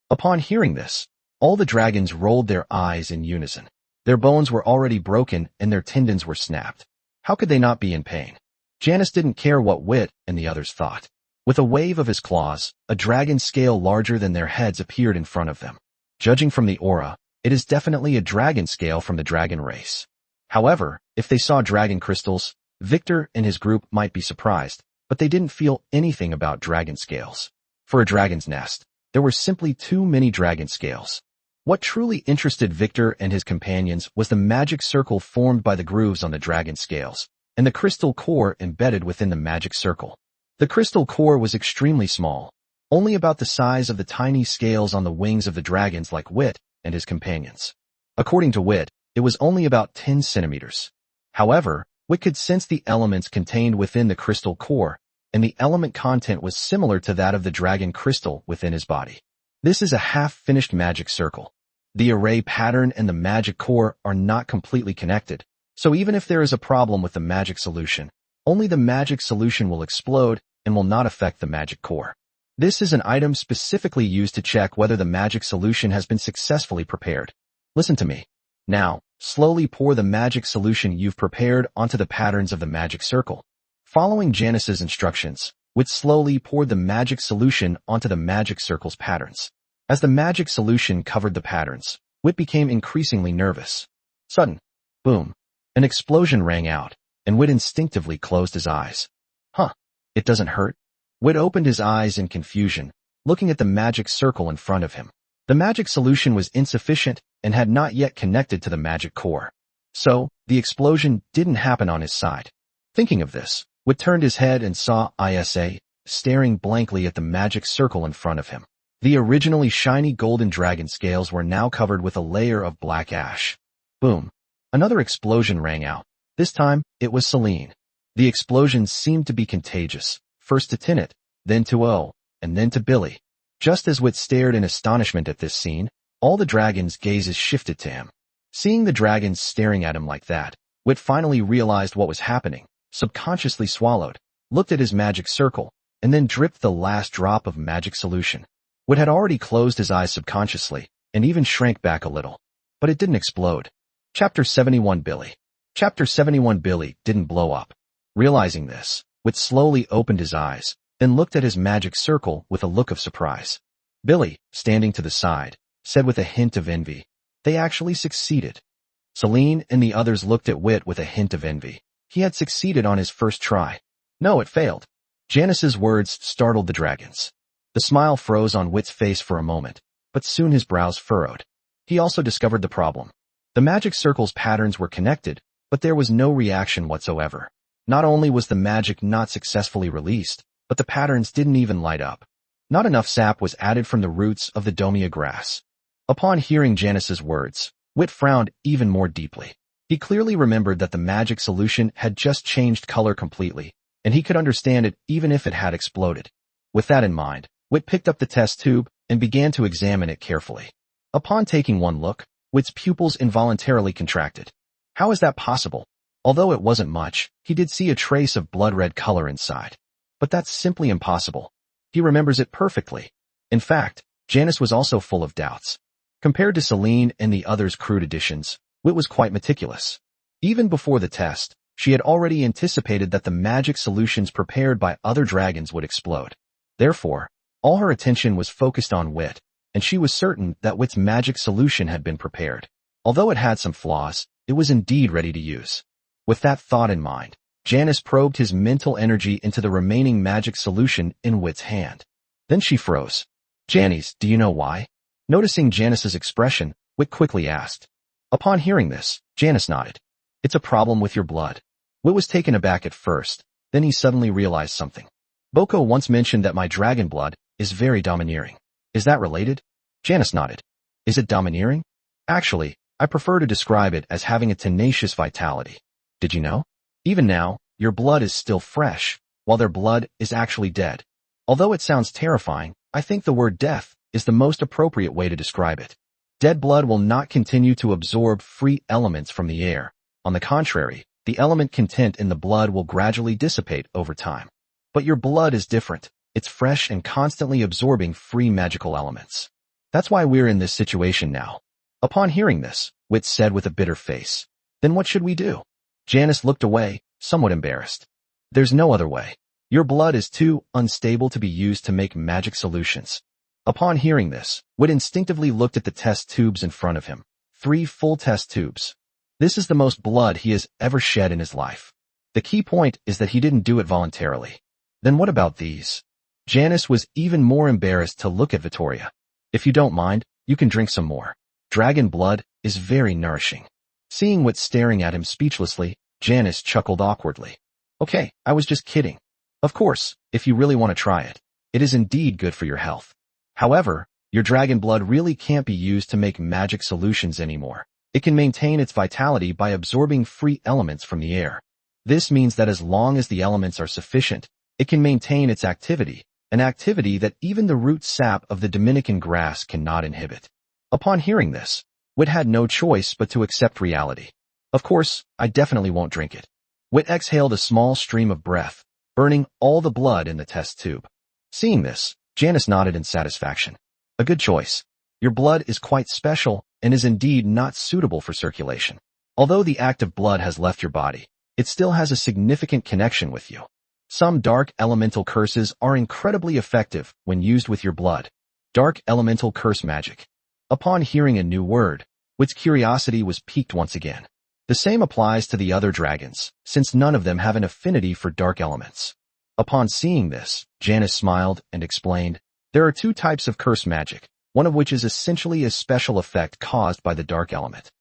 Upon hearing this, all the dragons rolled their eyes in unison. Their bones were already broken and their tendons were snapped. How could they not be in pain? Janice didn't care what Wit and the others thought. With a wave of his claws, a dragon scale larger than their heads appeared in front of them. Judging from the aura, it is definitely a dragon scale from the dragon race. However, if they saw dragon crystals, Vittor and his group might be surprised, but they didn't feel anything about dragon scales. For a dragon's nest, There were simply too many dragon scales. What truly interested Vittor and his companions was the magic circle formed by the grooves on the dragon scales, and the crystal core embedded within the magic circle. The crystal core was extremely small, only about the size of the tiny scales on the wings of the dragons like Wit and his companions. According to Wit, it was only about 10 centimeters. However, Wit could sense the elements contained within the crystal core, and the element content was similar to that of the dragon crystal within his body. This is a half-finished magic circle. The array pattern and the magic core are not completely connected, so even if there is a problem with the magic solution, only the magic solution will explode and will not affect the magic core. This is an item specifically used to check whether the magic solution has been successfully prepared. Listen to me. Now, slowly pour the magic solution you've prepared onto the patterns of the magic circle. Following Janice's instructions, Wit slowly poured the magic solution onto the magic circle's patterns. As the magic solution covered the patterns, Wit became increasingly nervous. Sudden, boom, an explosion rang out, and Wit instinctively closed his eyes. Huh, it doesn't hurt? Wit opened his eyes in confusion, looking at the magic circle in front of him. The magic solution was insufficient and had not yet connected to the magic core. So, the explosion didn't happen on his side. Thinking of this, Wit turned his head and saw Isa staring blankly at the magic circle in front of him. The originally shiny golden dragon scales were now covered with a layer of black ash. Boom. Another explosion rang out. This time, it was Celine. The explosion seemed to be contagious, first to Tinnet, then to O, and then to Billy. Just as Wit stared in astonishment at this scene, all the dragons' gazes shifted to him. Seeing the dragons staring at him like that, Wit finally realized what was happening, subconsciously swallowed, looked at his magic circle, and then dripped the last drop of magic solution. Wit had already closed his eyes subconsciously, and even shrank back a little. But it didn't explode. Chapter 71 Billy. Chapter 71 Billy didn't blow up. Realizing this, Wit slowly opened his eyes, then looked at his magic circle with a look of surprise. Billy, standing to the side, said with a hint of envy, "They actually succeeded." Celine and the others looked at Wit with a hint of envy. He had succeeded on his first try. No, it failed. Janice's words startled the dragons. The smile froze on Wit's face for a moment, but soon his brows furrowed. He also discovered the problem. The magic circle's patterns were connected, but there was no reaction whatsoever. Not only was the magic not successfully released, but the patterns didn't even light up. Not enough sap was added from the roots of the domia grass. Upon hearing Janice's words, Wit frowned even more deeply. He clearly remembered that the magic solution had just changed color completely, and he could understand it even if it had exploded. With that in mind, Wit picked up the test tube and began to examine it carefully. Upon taking one look, Wit's pupils involuntarily contracted. How is that possible? Although it wasn't much, he did see a trace of blood-red color inside. But that's simply impossible. He remembers it perfectly. In fact, Janice was also full of doubts. Compared to Celine and the others' crude additions, Wit was quite meticulous. Even before the test, she had already anticipated that the magic solutions prepared by other dragons would explode. Therefore, all her attention was focused on Wit, and she was certain that Wit's magic solution had been prepared. Although it had some flaws, it was indeed ready to use. With that thought in mind, Janice probed his mental energy into the remaining magic solution in Wit's hand. Then she froze. "Janice, do you know why?" Noticing Janice's expression, Wit quickly asked. Upon hearing this, Janice nodded. "It's a problem with your blood." Wit was taken aback at first, then he suddenly realized something. "Boko once mentioned that my dragon blood is very domineering. Is that related?" Janice nodded. "Is it domineering?" "Actually, I prefer to describe it as having a tenacious vitality. Did you know? Even now, your blood is still fresh, while their blood is actually dead. Although it sounds terrifying, I think the word death is the most appropriate way to describe it. Dead blood will not continue to absorb free elements from the air. On the contrary, the element content in the blood will gradually dissipate over time. But your blood is different. It's fresh and constantly absorbing free magical elements. That's why we're in this situation now." Upon hearing this, Wit said with a bitter face, "Then what should we do?" Janice looked away, somewhat embarrassed. "There's no other way. Your blood is too unstable to be used to make magic solutions." Upon hearing this, Wit instinctively looked at the test tubes in front of him. 3 full test tubes. This is the most blood he has ever shed in his life. The key point is that he didn't do it voluntarily. Then what about these? Janice was even more embarrassed to look at Vittoria. If you don't mind, you can drink some more. Dragon blood is very nourishing. Seeing Wit staring at him speechlessly, Janice chuckled awkwardly. Okay, I was just kidding. Of course, if you really want to try it, it is indeed good for your health. However, your dragon blood really can't be used to make magic solutions anymore. It can maintain its vitality by absorbing free elements from the air. This means that as long as the elements are sufficient, it can maintain its activity, an activity that even the root sap of the Dominican grass cannot inhibit. Upon hearing this, Wit had no choice but to accept reality. Of course, I definitely won't drink it. Wit exhaled a small stream of breath, burning all the blood in the test tube. Seeing this, Janice nodded in satisfaction. A good choice. Your blood is quite special and is indeed not suitable for circulation. Although the active blood has left your body, it still has a significant connection with you. Some dark elemental curses are incredibly effective when used with your blood. Dark elemental curse magic. Upon hearing a new word, Wit's curiosity was piqued once again. The same applies to the other dragons, since none of them have an affinity for dark elements. Upon seeing this, Janice smiled and explained, there are two types of curse magic, one of which is essentially a special effect caused by the dark element.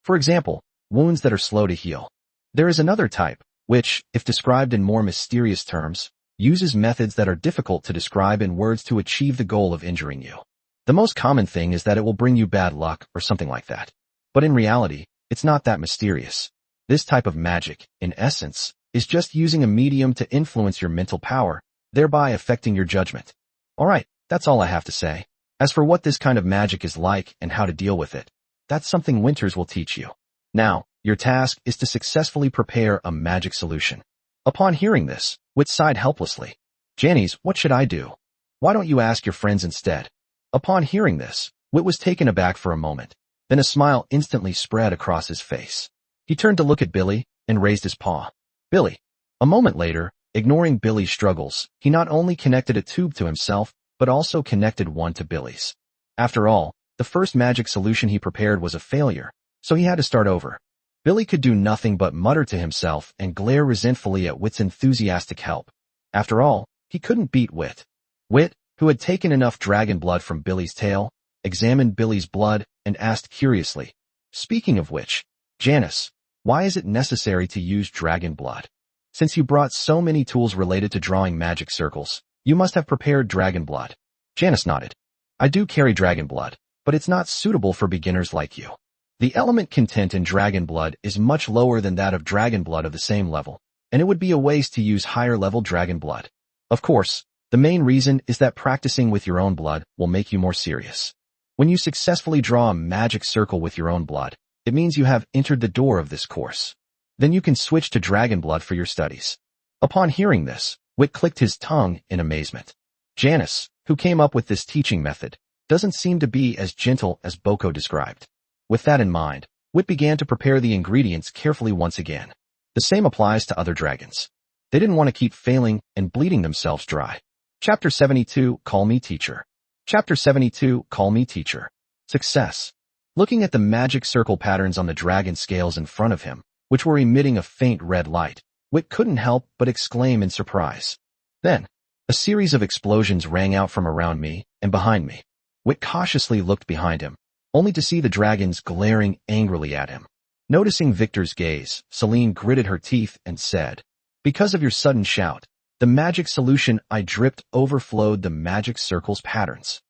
For example, wounds that are slow to heal. There is another type, which, if described in more mysterious terms, uses methods that are difficult to describe in words to achieve the goal of injuring you. The most common thing is that it will bring you bad luck or something like that. But in reality, it's not that mysterious. This type of magic, in essence, is just using a medium to influence your mental power, thereby affecting your judgment. Alright, that's all I have to say. As for what this kind of magic is like and how to deal with it, that's something Winters will teach you. Now, your task is to successfully prepare a magic solution. Upon hearing this, Wit sighed helplessly. Janice, what should I do? Why don't you ask your friends instead? Upon hearing this, Wit was taken aback for a moment. Then a smile instantly spread across his face. He turned to look at Billy and raised his paw. Billy. A moment later, ignoring Billy's struggles, he not only connected a tube to himself, but also connected one to Billy's. After all, the first magic solution he prepared was a failure, so he had to start over. Billy could do nothing but mutter to himself and glare resentfully at Wit's enthusiastic help. After all, he couldn't beat Wit. Wit, who had taken enough dragon blood from Billy's tail, examined Billy's blood and asked curiously, speaking of which, Janice, why is it necessary to use dragon blood? Since you brought so many tools related to drawing magic circles, you must have prepared dragon blood. Janice nodded. I do carry dragon blood, but it's not suitable for beginners like you. The element content in dragon blood is much lower than that of dragon blood of the same level, and it would be a waste to use higher level dragon blood. Of course, the main reason is that practicing with your own blood will make you more serious. When you successfully draw a magic circle with your own blood, it means you have entered the door of this course. Then you can switch to dragon blood for your studies. Upon hearing this, Wit clicked his tongue in amazement. Janice, who came up with this teaching method, doesn't seem to be as gentle as Boko described. With that in mind, Wit began to prepare the ingredients carefully once again. The same applies to other dragons. They didn't want to keep failing and bleeding themselves dry. Chapter 72, Call Me Teacher. Chapter 72, Call Me Teacher. Success. Looking at the magic circle patterns on the dragon scales in front of him, which were emitting a faint red light, Wit couldn't help but exclaim in surprise. Then, a series of explosions rang out from around me and behind me. Wit cautiously looked behind him, only to see the dragons glaring angrily at him. Noticing Victor's gaze, Celine gritted her teeth and said, because of your sudden shout, the magic solution I dripped overflowed the magic circle's patterns.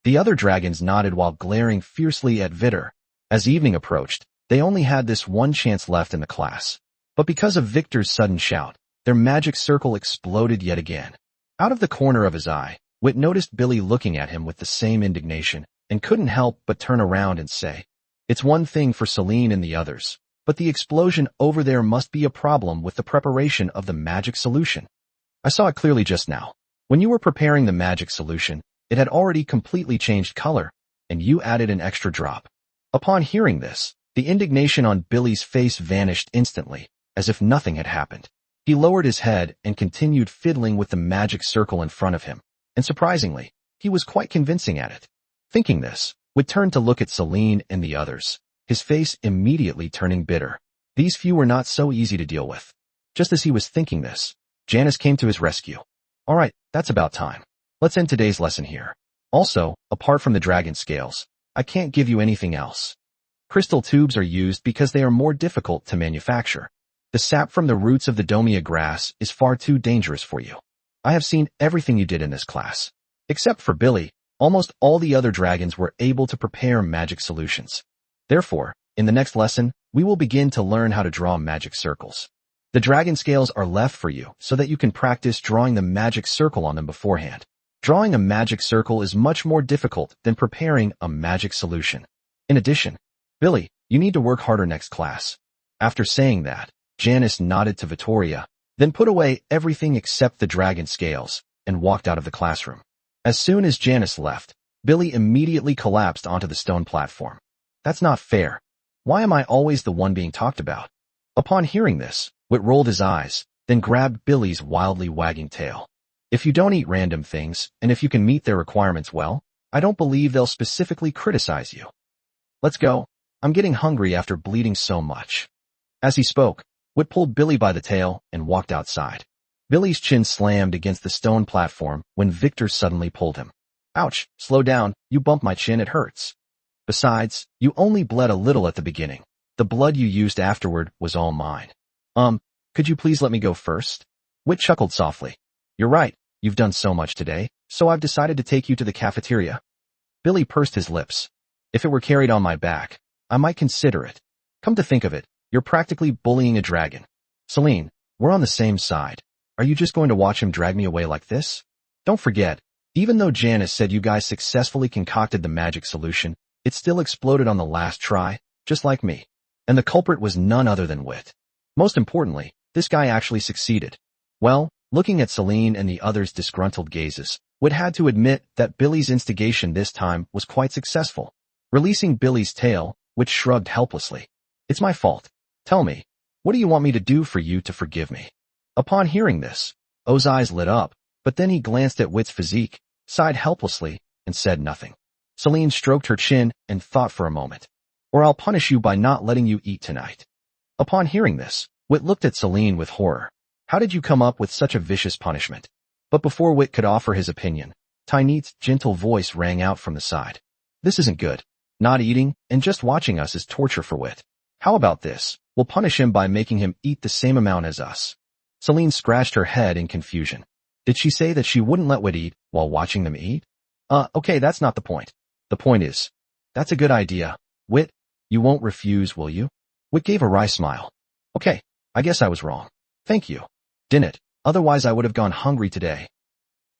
The other dragons nodded while glaring fiercely at Vittor. As evening approached, they only had this one chance left in the class. But because of Victor's sudden shout, their magic circle exploded yet again. Out of the corner of his eye, Wit noticed Billy looking at him with the same indignation, and couldn't help but turn around and say, it's one thing for Celine and the others, but the explosion over there must be a problem with the preparation of the magic solution. I saw it clearly just now. When you were preparing the magic solution, it had already completely changed color, and you added an extra drop. Upon hearing this, the indignation on Billy's face vanished instantly, as if nothing had happened. He lowered his head and continued fiddling with the magic circle in front of him, and surprisingly, he was quite convincing at it. Thinking this, Wit turned to look at Celine and the others, his face immediately turning bitter. These few were not so easy to deal with. Just as he was thinking this, Janice came to his rescue. Alright, that's about time. Let's end today's lesson here. Also, apart from the dragon scales, I can't give you anything else. Crystal tubes are used because they are more difficult to manufacture. The sap from the roots of the domia grass is far too dangerous for you. I have seen everything you did in this class. Except for Billy, almost all the other dragons were able to prepare magic solutions. Therefore, in the next lesson, we will begin to learn how to draw magic circles. The dragon scales are left for you so that you can practice drawing the magic circle on them beforehand. Drawing a magic circle is much more difficult than preparing a magic solution. In addition, Billy, you need to work harder next class. After saying that, Janice nodded to Vittoria, then put away everything except the dragon scales, and walked out of the classroom. As soon as Janice left, Billy immediately collapsed onto the stone platform. That's not fair. Why am I always the one being talked about? Upon hearing this, Whit rolled his eyes, then grabbed Billy's wildly wagging tail. If you don't eat random things, and if you can meet their requirements well, I don't believe they'll specifically criticize you. Let's go. I'm getting hungry after bleeding so much. As he spoke, Whit pulled Billy by the tail and walked outside. Billy's chin slammed against the stone platform when Vittor suddenly pulled him. Ouch, slow down, you bumped my chin, it hurts. Besides, you only bled a little at the beginning. The blood you used afterward was all mine. Could you please let me go first? Whit chuckled softly. You're right, you've done so much today, so I've decided to take you to the cafeteria. Billy pursed his lips. If it were carried on my back, I might consider it. Come to think of it, you're practically bullying a dragon. Celine, we're on the same side. Are you just going to watch him drag me away like this? Don't forget, even though Janice said you guys successfully concocted the magic solution, it still exploded on the last try, just like me. And the culprit was none other than Whit. Most importantly, this guy actually succeeded. Well, looking at Celine and the others' disgruntled gazes, Whit had to admit that Billy's instigation this time was quite successful. Releasing Billy's tail, Whit shrugged helplessly. It's my fault. Tell me, what do you want me to do for you to forgive me? Upon hearing this, O's eyes lit up, but then he glanced at Whit's physique, sighed helplessly, and said nothing. Celine stroked her chin and thought for a moment. Or I'll punish you by not letting you eat tonight. Upon hearing this, Whit looked at Celine with horror. How did you come up with such a vicious punishment? But before Whit could offer his opinion, Tynette's gentle voice rang out from the side. This isn't good. Not eating and just watching us is torture for Whit. How about this? We'll punish him by making him eat the same amount as us. Celine scratched her head in confusion. Did she say that she wouldn't let Whit eat while watching them eat? Okay, that's not the point. The point is, that's a good idea. Whit, you won't refuse, will you? Whit gave a wry smile. Okay, I guess I was wrong. Thank you. Didn't, otherwise I would have gone hungry today.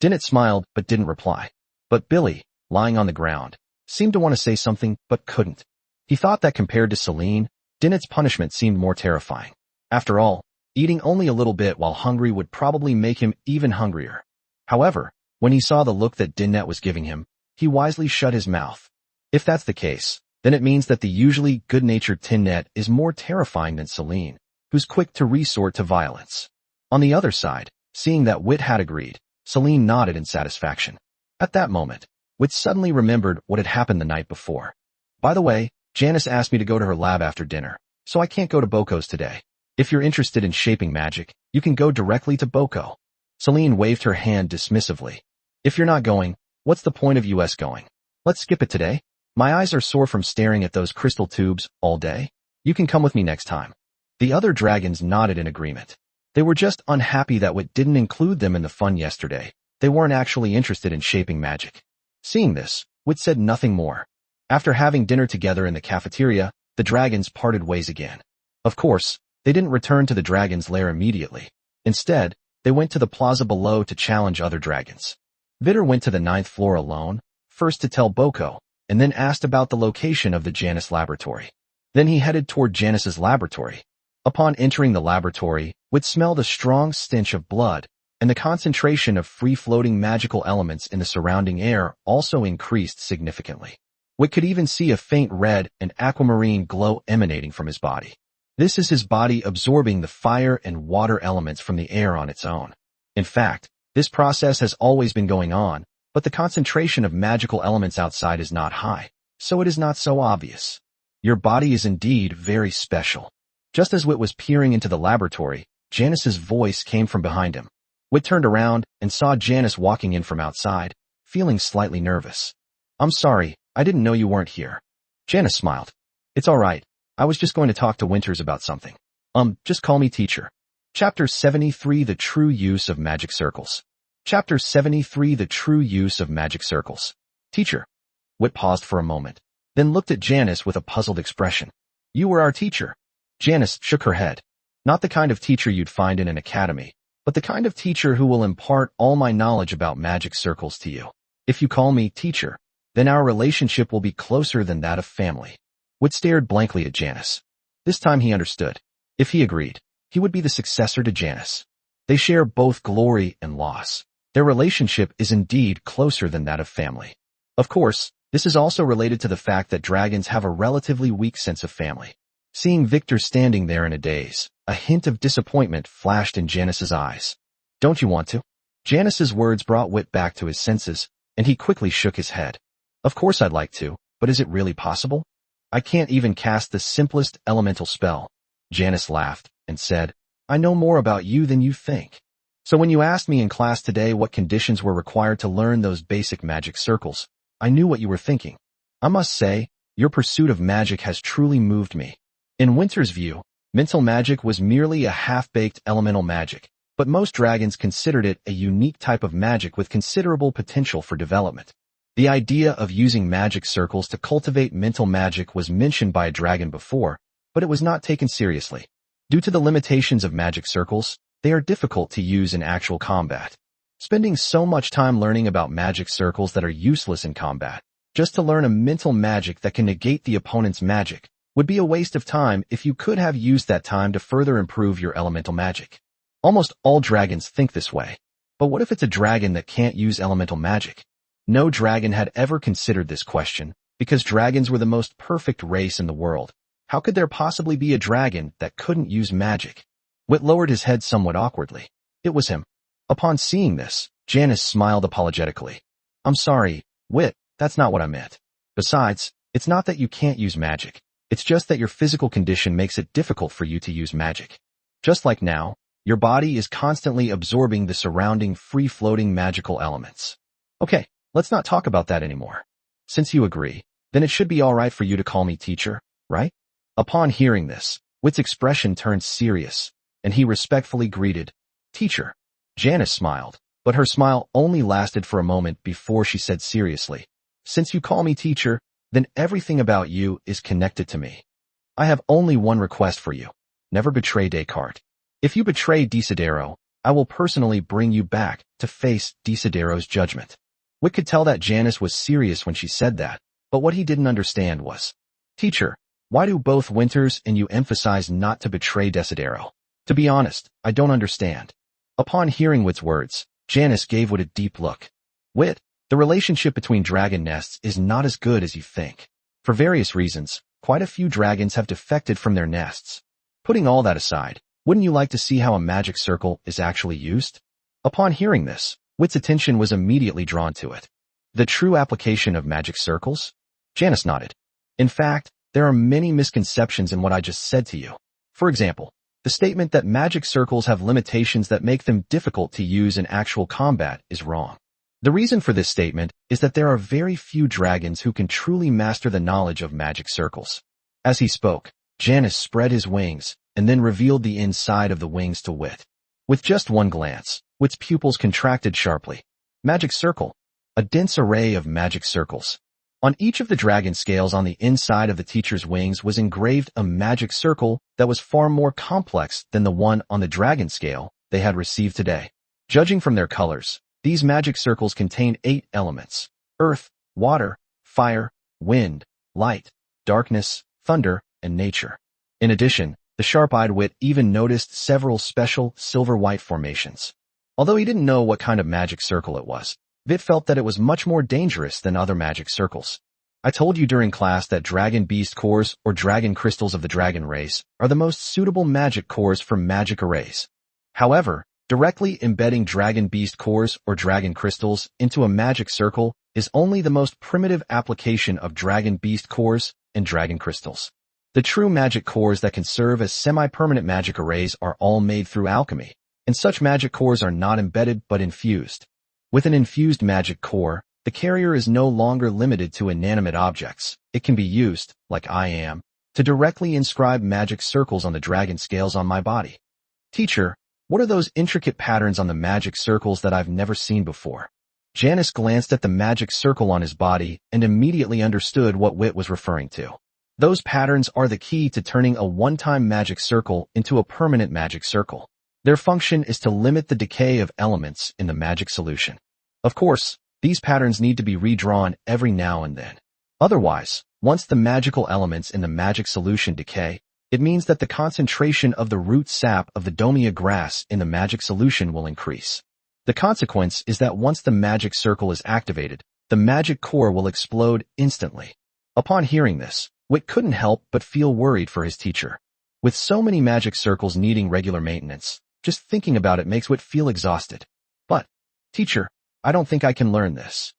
Didn't smiled but didn't reply. But Billy, lying on the ground, seemed to want to say something but couldn't. He thought that compared to Celine, Dinnett's punishment seemed more terrifying. After all, eating only a little bit while hungry would probably make him even hungrier. However, when he saw the look that Dinette was giving him, he wisely shut his mouth. If that's the case, then it means that the usually good-natured Tinette is more terrifying than Celine, who's quick to resort to violence. On the other side, seeing that Whit had agreed, Celine nodded in satisfaction. At that moment, Whit suddenly remembered what had happened the night before. By the way, Janice asked me to go to her lab after dinner, so I can't go to Boko's today. If you're interested in shaping magic, you can go directly to Boko. Celine waved her hand dismissively. If you're not going, what's the point of us going? Let's skip it today. My eyes are sore from staring at those crystal tubes all day. You can come with me next time. The other dragons nodded in agreement. They were just unhappy that Whit didn't include them in the fun yesterday. They weren't actually interested in shaping magic. Seeing this, Whit said nothing more. After having dinner together in the cafeteria, the dragons parted ways again. Of course, they didn't return to the dragon's lair immediately. Instead, they went to the plaza below to challenge other dragons. Vittor went to the 9th floor alone, first to tell Boko, and then asked about the location of the Janice laboratory. Then he headed toward Janice's laboratory. Upon entering the laboratory, Whit smelled a strong stench of blood, and the concentration of free-floating magical elements in the surrounding air also increased significantly. Whit could even see a faint red and aquamarine glow emanating from his body. This is his body absorbing the fire and water elements from the air on its own. In fact, this process has always been going on, but the concentration of magical elements outside is not high, so it is not so obvious. Your body is indeed very special. Just as Whit was peering into the laboratory, Janice's voice came from behind him. Wit turned around and saw Janice walking in from outside, feeling slightly nervous. I'm sorry, I didn't know you weren't here. Janice smiled. It's all right. I was just going to talk to Winters about something. Just call me teacher. Chapter 73 The True Use of Magic Circles. Chapter 73 The True Use of Magic Circles. Teacher. Wit paused for a moment, then looked at Janice with a puzzled expression. You were our teacher. Janice shook her head. Not the kind of teacher you'd find in an academy, but the kind of teacher who will impart all my knowledge about magic circles to you. If you call me teacher, then our relationship will be closer than that of family. Wit stared blankly at Janice. This time he understood. If he agreed, he would be the successor to Janice. They share both glory and loss. Their relationship is indeed closer than that of family. Of course, this is also related to the fact that dragons have a relatively weak sense of family. Seeing Vittor standing there in a daze, a hint of disappointment flashed in Janice's eyes. Don't you want to? Janice's words brought Wit back to his senses, and he quickly shook his head. Of course I'd like to, but is it really possible? I can't even cast the simplest elemental spell. Janice laughed and said, I know more about you than you think. So when you asked me in class today what conditions were required to learn those basic magic circles, I knew what you were thinking. I must say, your pursuit of magic has truly moved me. In Winter's view, mental magic was merely a half-baked elemental magic, but most dragons considered it a unique type of magic with considerable potential for development. The idea of using magic circles to cultivate mental magic was mentioned by a dragon before, but it was not taken seriously. Due to the limitations of magic circles, they are difficult to use in actual combat. Spending so much time learning about magic circles that are useless in combat, just to learn a mental magic that can negate the opponent's magic, would be a waste of time if you could have used that time to further improve your elemental magic. Almost all dragons think this way. But what if it's a dragon that can't use elemental magic? No dragon had ever considered this question, because dragons were the most perfect race in the world. How could there possibly be a dragon that couldn't use magic? Wit lowered his head somewhat awkwardly. It was him. Upon seeing this, Janice smiled apologetically. I'm sorry, Wit, that's not what I meant. Besides, it's not that you can't use magic. It's just that your physical condition makes it difficult for you to use magic. Just like now, your body is constantly absorbing the surrounding free-floating magical elements. Okay, let's not talk about that anymore. Since you agree, then it should be all right for you to call me teacher, right? Upon hearing this, Wit's expression turned serious, and he respectfully greeted, Teacher. Janice smiled, but her smile only lasted for a moment before she said seriously, Since you call me teacher, then everything about you is connected to me. I have only one request for you. Never betray Descartes. If you betray Desidero, I will personally bring you back to face Desidero's judgment. Wit could tell that Janice was serious when she said that, but what he didn't understand was, Teacher, why do both Winters and you emphasize not to betray Desidero? To be honest, I don't understand. Upon hearing Wit's words, Janice gave Wit a deep look. Wit, the relationship between dragon nests is not as good as you think. For various reasons, quite a few dragons have defected from their nests. Putting all that aside, wouldn't you like to see how a magic circle is actually used? Upon hearing this, Wit's attention was immediately drawn to it. The true application of magic circles? Janice nodded. In fact, there are many misconceptions in what I just said to you. For example, the statement that magic circles have limitations that make them difficult to use in actual combat is wrong. The reason for this statement is that there are very few dragons who can truly master the knowledge of magic circles. As he spoke, Janice spread his wings and then revealed the inside of the wings to Wit. With just one glance, Wit's pupils contracted sharply. Magic circle. A dense array of magic circles. On each of the dragon scales on the inside of the teacher's wings was engraved a magic circle that was far more complex than the one on the dragon scale they had received today. Judging from their colors, these magic circles contain 8 elements: earth, water, fire, wind, light, darkness, thunder, and nature. In addition, the sharp-eyed Wit even noticed several special silver-white formations. Although he didn't know what kind of magic circle it was, Vit felt that it was much more dangerous than other magic circles. I told you during class that dragon beast cores or dragon crystals of the dragon race are the most suitable magic cores for magic arrays. However, directly embedding dragon beast cores or dragon crystals into a magic circle is only the most primitive application of dragon beast cores and dragon crystals. The true magic cores that can serve as semi-permanent magic arrays are all made through alchemy. and such magic cores are not embedded but infused. With an infused magic core, the carrier is no longer limited to inanimate objects. It can be used, like I am, to directly inscribe magic circles on the dragon scales on my body. Teacher, what are those intricate patterns on the magic circles that I've never seen before? Janice glanced at the magic circle on his body and immediately understood what Wit was referring to. Those patterns are the key to turning a one-time magic circle into a permanent magic circle. Their function is to limit the decay of elements in the magic solution. Of course, these patterns need to be redrawn every now and then. Otherwise, once the magical elements in the magic solution decay, it means that the concentration of the root sap of the domia grass in the magic solution will increase. The consequence is that once the magic circle is activated, the magic core will explode instantly. Upon hearing this, Wit couldn't help but feel worried for his teacher. With so many magic circles needing regular maintenance, just thinking about it makes Wit feel exhausted. But, teacher, I don't think I can learn this.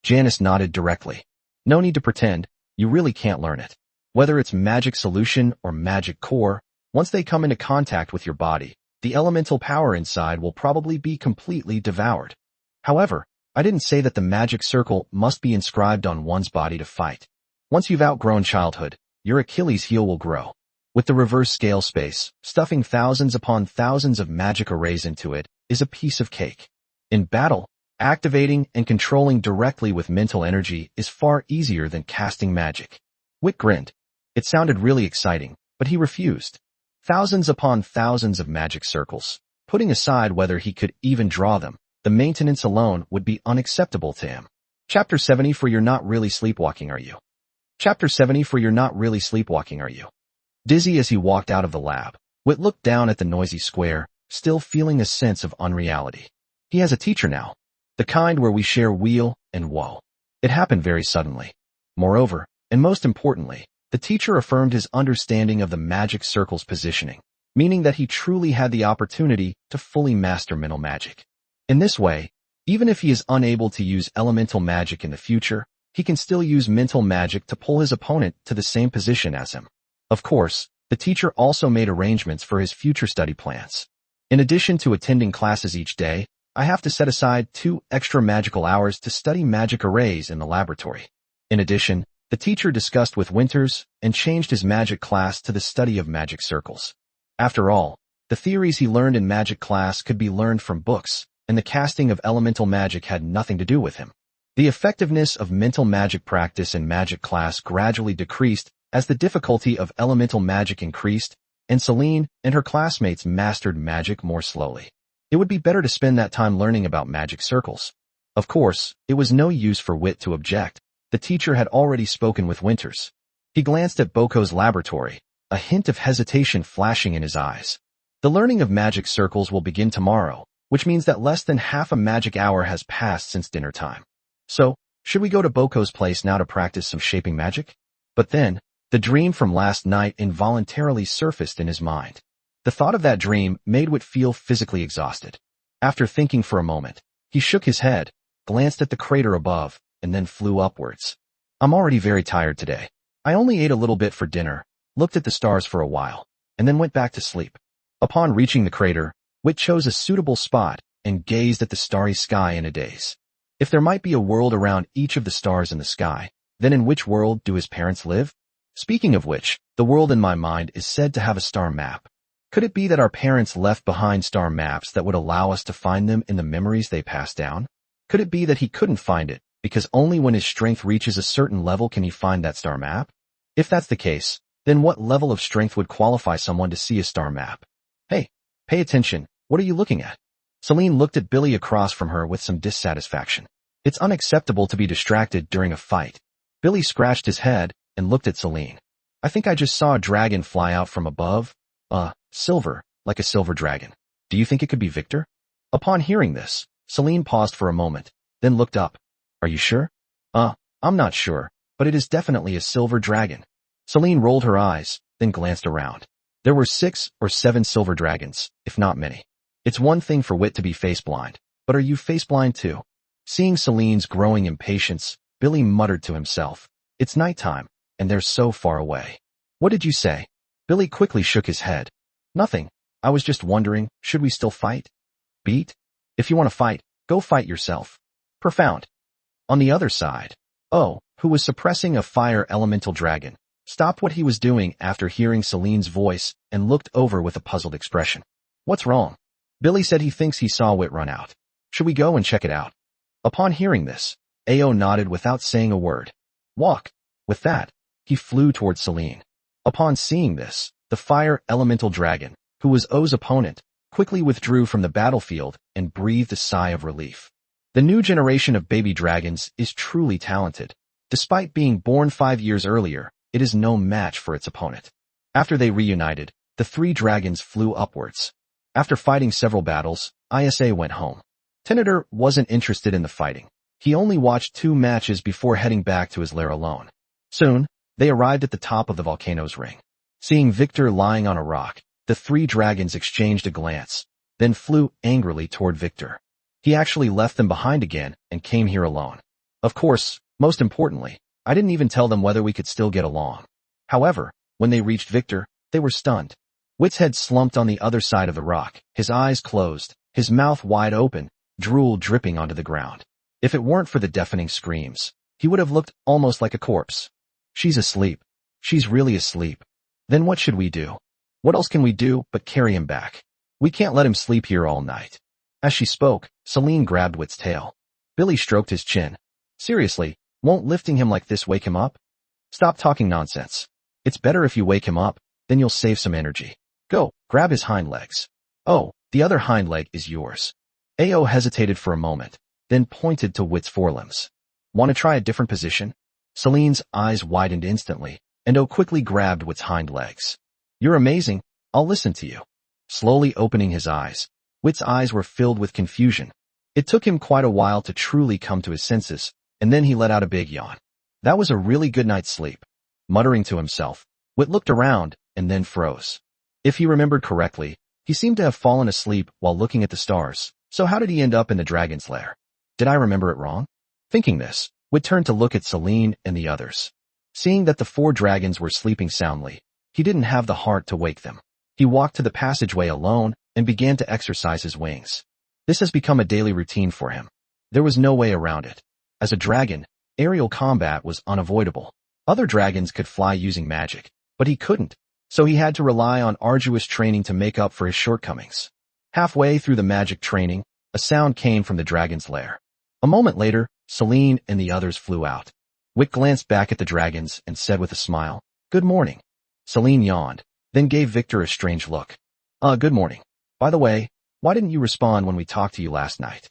Janice nodded directly. No need to pretend, you really can't learn it. Whether it's magic solution or magic core, once they come into contact with your body, the elemental power inside will probably be completely devoured. However, I didn't say that the magic circle must be inscribed on one's body to fight. Once you've outgrown childhood, your Achilles heel will grow. With the reverse scale space, stuffing thousands upon thousands of magic arrays into it is a piece of cake. In battle, activating and controlling directly with mental energy is far easier than casting magic. Wit grinned. It sounded really exciting, but he refused. Thousands upon thousands of magic circles. Putting aside whether he could even draw them, the maintenance alone would be unacceptable to him. Chapter 70 for You're Not Really Sleepwalking Are You? Chapter 70 for You're Not Really Sleepwalking Are You? Dizzy as he walked out of the lab, Wit looked down at the noisy square, still feeling a sense of unreality. He has a teacher now. The kind where we share weal and woe. It happened very suddenly. Moreover, and most importantly, the teacher affirmed his understanding of the magic circle's positioning, meaning that he truly had the opportunity to fully master mental magic. In this way, even if he is unable to use elemental magic in the future, he can still use mental magic to pull his opponent to the same position as him. Of course, the teacher also made arrangements for his future study plans. In addition to attending classes each day, I have to set aside 2 extra magical hours to study magic arrays in the laboratory. In addition, the teacher discussed with Winters and changed his magic class to the study of magic circles. After all, the theories he learned in magic class could be learned from books, and the casting of elemental magic had nothing to do with him. The effectiveness of mental magic practice in magic class gradually decreased as the difficulty of elemental magic increased, and Celine and her classmates mastered magic more slowly. It would be better to spend that time learning about magic circles. Of course, it was no use for Wit to object. The teacher had already spoken with Winters. He glanced at Boko's laboratory, a hint of hesitation flashing in his eyes. The learning of magic circles will begin tomorrow, which means that less than half a magic hour has passed since dinner time. So, should we go to Boko's place now to practice some shaping magic? But then, the dream from last night involuntarily surfaced in his mind. The thought of that dream made Wit feel physically exhausted. After thinking for a moment, he shook his head, glanced at the crater above, and then flew upwards. I'm already very tired today. I only ate a little bit for dinner, looked at the stars for a while, and then went back to sleep. Upon reaching the crater, Wit chose a suitable spot and gazed at the starry sky in a daze. If there might be a world around each of the stars in the sky, then in which world do his parents live? Speaking of which, the world in my mind is said to have a star map. Could it be that our parents left behind star maps that would allow us to find them in the memories they passed down? Could it be that he couldn't find it, because only when his strength reaches a certain level can he find that star map? If that's the case, then what level of strength would qualify someone to see a star map? Hey, pay attention, what are you looking at? Celine looked at Billy across from her with some dissatisfaction. It's unacceptable to be distracted during a fight. Billy scratched his head and looked at Celine. I think I just saw a dragon fly out from above. Silver, like a silver dragon. Do you think it could be Victor? Upon hearing this, Celine paused for a moment, then looked up. Are you sure? I'm not sure, but it is definitely a silver dragon. Celine rolled her eyes, then glanced around. There were 6 or 7 silver dragons, if not many. It's one thing for Wit to be face-blind, but are you face-blind too? Seeing Celine's growing impatience, Billy muttered to himself. It's nighttime, and they're so far away. What did you say? Billy quickly shook his head. Nothing. I was just wondering, should we still fight? Beat? If you want to fight, go fight yourself. Profound. On the other side, Oh, who was suppressing a fire elemental dragon, stopped what he was doing after hearing Celine's voice and looked over with a puzzled expression. What's wrong? Billy said he thinks he saw Wit run out. Should we go and check it out? Upon hearing this, Ao nodded without saying a word. Walk. With that, he flew towards Celine. Upon seeing this, the fire elemental dragon, who was O's opponent, quickly withdrew from the battlefield and breathed a sigh of relief. The new generation of baby dragons is truly talented. Despite being born 5 years earlier, it is no match for its opponent. After they reunited, the 3 dragons flew upwards. After fighting several battles, Isa went home. Tenator wasn't interested in the fighting. He only watched 2 matches before heading back to his lair alone. Soon, they arrived at the top of the volcano's ring. Seeing Vittor lying on a rock, the 3 dragons exchanged a glance, then flew angrily toward Vittor. He actually left them behind again and came here alone. Of course, most importantly, I didn't even tell them whether we could still get along. However, when they reached Vittor, they were stunned. Wit's head slumped on the other side of the rock, his eyes closed, his mouth wide open, drool dripping onto the ground. If it weren't for the deafening screams, he would have looked almost like a corpse. She's asleep. She's really asleep. Then what should we do? What else can we do but carry him back? We can't let him sleep here all night. As she spoke, Celine grabbed Wit's tail. Billy stroked his chin. Seriously, won't lifting him like this wake him up? Stop talking nonsense. It's better if you wake him up, then you'll save some energy. Go, grab his hind legs. Oh, the other hind leg is yours. Ao hesitated for a moment, then pointed to Wit's forelimbs. Want to try a different position? Celine's eyes widened instantly, and O quickly grabbed Wit's hind legs. You're amazing, I'll listen to you. Slowly opening his eyes, Wit's eyes were filled with confusion. It took him quite a while to truly come to his senses, and then he let out a big yawn. That was a really good night's sleep. Muttering to himself, Wit looked around and then froze. If he remembered correctly, he seemed to have fallen asleep while looking at the stars, so how did he end up in the dragon's lair? Did I remember it wrong? Thinking this, Wit turned to look at Celine and the others. Seeing that the 4 dragons were sleeping soundly, he didn't have the heart to wake them. He walked to the passageway alone and began to exercise his wings. This has become a daily routine for him. There was no way around it. As a dragon, aerial combat was unavoidable. Other dragons could fly using magic, but he couldn't, so he had to rely on arduous training to make up for his shortcomings. Halfway through the magic training, a sound came from the dragon's lair. A moment later, Celine and the others flew out. Wit glanced back at the dragons and said with a smile, "Good morning." Celine yawned, then gave Vittor a strange look. Good morning. By the way, why didn't you respond when we talked to you last night?"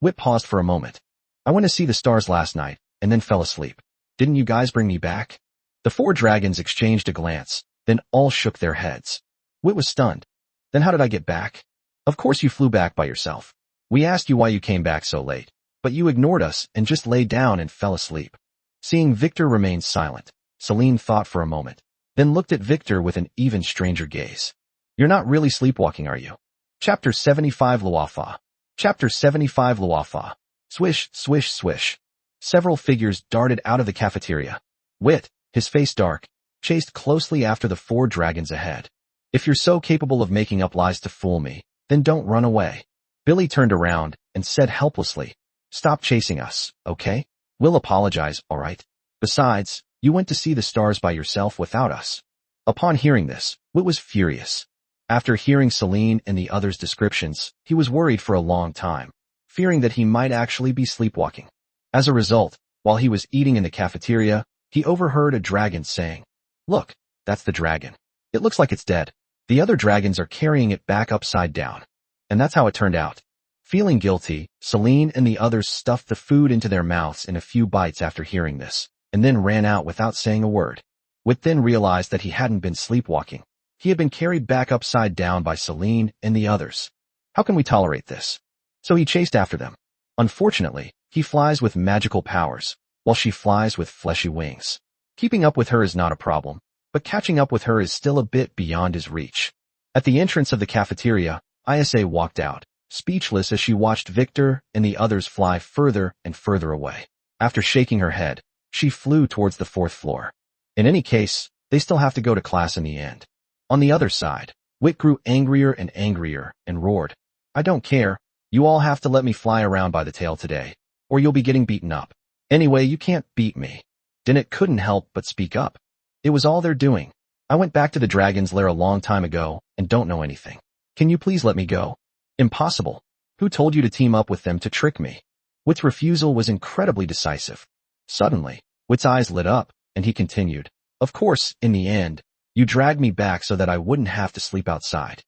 Wit paused for a moment. "I went to see the stars last night, and then fell asleep. Didn't you guys bring me back?" The 4 dragons exchanged a glance, then all shook their heads. Wit was stunned. "Then how did I get back?" "Of course you flew back by yourself. We asked you why you came back so late, but you ignored us and just lay down and fell asleep." Seeing Vittor remain silent, Celine thought for a moment, then looked at Vittor with an even stranger gaze. "You're not really sleepwalking, are you?" Chapter 75 Luafa. Chapter 75 Luafa. Swish, swish, swish. Several figures darted out of the cafeteria. Wit, his face dark, chased closely after the 4 dragons ahead. "If you're so capable of making up lies to fool me, then don't run away." Billy turned around and said helplessly, "Stop chasing us, okay? We'll apologize, alright? Besides, you went to see the stars by yourself without us." Upon hearing this, Wit was furious. After hearing Celine and the others' descriptions, he was worried for a long time, fearing that he might actually be sleepwalking. As a result, while he was eating in the cafeteria, he overheard a dragon saying, "Look, that's the dragon. It looks like it's dead. The other dragons are carrying it back upside down." And that's how it turned out. Feeling guilty, Celine and the others stuffed the food into their mouths in a few bites after hearing this, and then ran out without saying a word. Wit then realized that he hadn't been sleepwalking. He had been carried back upside down by Celine and the others. How can we tolerate this? So he chased after them. Unfortunately, he flies with magical powers, while she flies with fleshy wings. Keeping up with her is not a problem, but catching up with her is still a bit beyond his reach. At the entrance of the cafeteria, Isa walked out, speechless as she watched Vittor and the others fly further and further away. After shaking her head, she flew towards the 4th floor. In any case, they still have to go to class in the end. On the other side, Wit grew angrier and angrier and roared, I don't care. You all have to let me fly around by the tail today, or you'll be getting beaten up. Anyway, you can't beat me. Dennett couldn't help but speak up. It was all they're doing. I went back to the dragon's lair a long time ago and don't know anything. Can you please let me go? Impossible. Who told you to team up with them to trick me? Wit's refusal was incredibly decisive. Suddenly, Wit's eyes lit up, and he continued, Of course, in the end, you dragged me back so that I wouldn't have to sleep outside.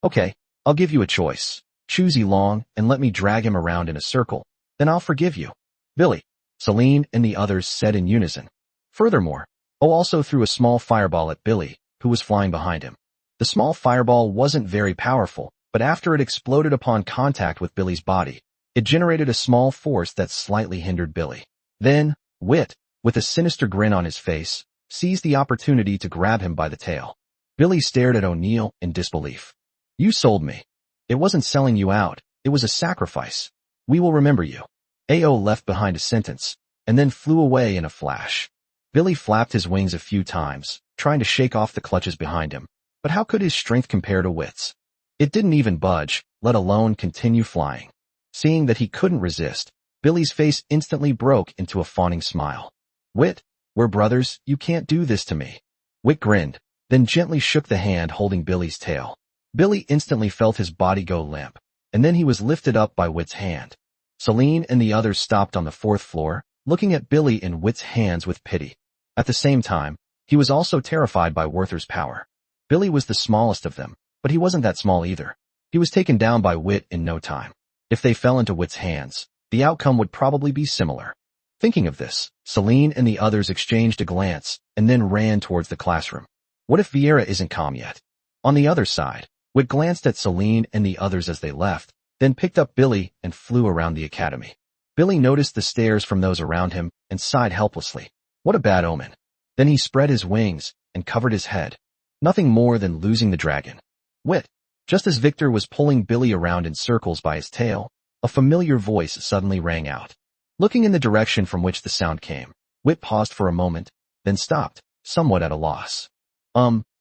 Okay, I'll give you a choice. Choose Elong and let me drag him around in a circle. Then I'll forgive you. Billy, Celine and the others said in unison. Furthermore, O also threw a small fireball at Billy, who was flying behind him. The small fireball wasn't very powerful, but after it exploded upon contact with Billy's body, it generated a small force that slightly hindered Billy. Then, Wit, with a sinister grin on his face, seized the opportunity to grab him by the tail. Billy stared at O'Neill in disbelief. You sold me. It wasn't selling you out, it was a sacrifice. We will remember you. A.O. left behind a sentence, and then flew away in a flash. Billy flapped his wings a few times, trying to shake off the clutches behind him, but how could his strength compare to Wit's? It didn't even budge, let alone continue flying. Seeing that he couldn't resist, Billy's face instantly broke into a fawning smile. Wit, we're brothers, you can't do this to me. Wit grinned, then gently shook the hand holding Billy's tail. Billy instantly felt his body go limp, and then he was lifted up by Wit's hand. Celine and the others stopped on the 4th floor, looking at Billy in Wit's hands with pity. At the same time, he was also terrified by Werther's power. Billy was the smallest of them, but he wasn't that small either. He was taken down by Wit in no time. If they fell into Wit's hands, the outcome would probably be similar. Thinking of this, Celine and the others exchanged a glance and then ran towards the classroom. What if Vieira isn't calm yet? On the other side, Wit glanced at Celine and the others as they left, then picked up Billy and flew around the academy. Billy noticed the stares from those around him and sighed helplessly. What a bad omen. Then he spread his wings and covered his head. Nothing more than losing the dragon. Wit. Just as Vittor was pulling Billy around in circles by his tail, a familiar voice suddenly rang out. Looking in the direction from which the sound came, Wit paused for a moment, then stopped, somewhat at a loss.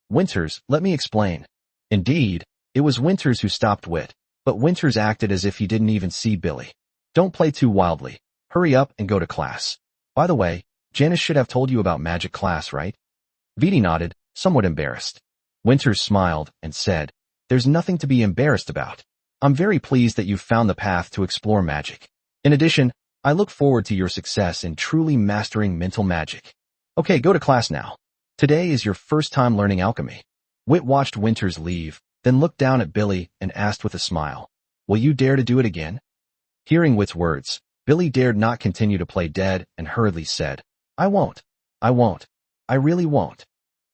Winters, let me explain. Indeed, it was Winters who stopped Wit, but Winters acted as if he didn't even see Billy. Don't play too wildly. Hurry up and go to class. By the way, Janice should have told you about magic class, right? Vittor nodded, somewhat embarrassed. Winters smiled and said, There's nothing to be embarrassed about. I'm very pleased that you've found the path to explore magic. In addition, I look forward to your success in truly mastering mental magic. Okay, go to class now. Today is your first time learning alchemy. Wit watched Winters leave, then looked down at Billy and asked with a smile, Will you dare to do it again? Hearing Wit's words, Billy dared not continue to play dead and hurriedly said, I won't. I won't. I really won't.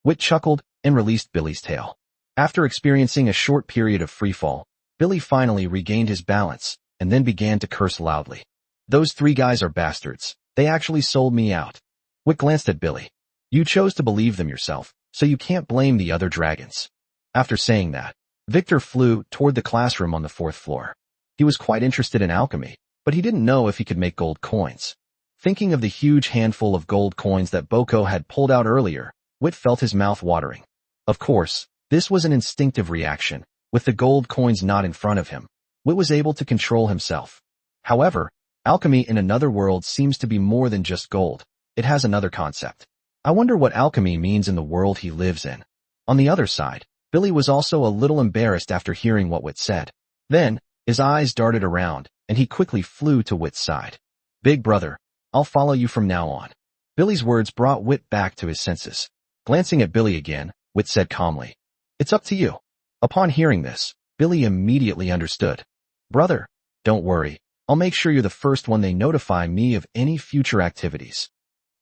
Wit chuckled and released Billy's tail. After experiencing a short period of freefall, Billy finally regained his balance and then began to curse loudly. Those 3 guys are bastards. They actually sold me out. Wit glanced at Billy. You chose to believe them yourself, so you can't blame the other dragons. After saying that, Vittor flew toward the classroom on the 4th floor. He was quite interested in alchemy, but he didn't know if he could make gold coins. Thinking of the huge handful of gold coins that Boko had pulled out earlier, Wit felt his mouth watering. Of course, this was an instinctive reaction. With the gold coins not in front of him, Wit was able to control himself. However, alchemy in another world seems to be more than just gold. It has another concept. I wonder what alchemy means in the world he lives in. On the other side, Billy was also a little embarrassed after hearing what Wit said. Then, his eyes darted around, and he quickly flew to Wit's side. Big brother, I'll follow you from now on. Billy's words brought Wit back to his senses. Glancing at Billy again, Wit said calmly, It's up to you. Upon hearing this, Billy immediately understood. Brother, don't worry. I'll make sure you're the first one they notify me of any future activities.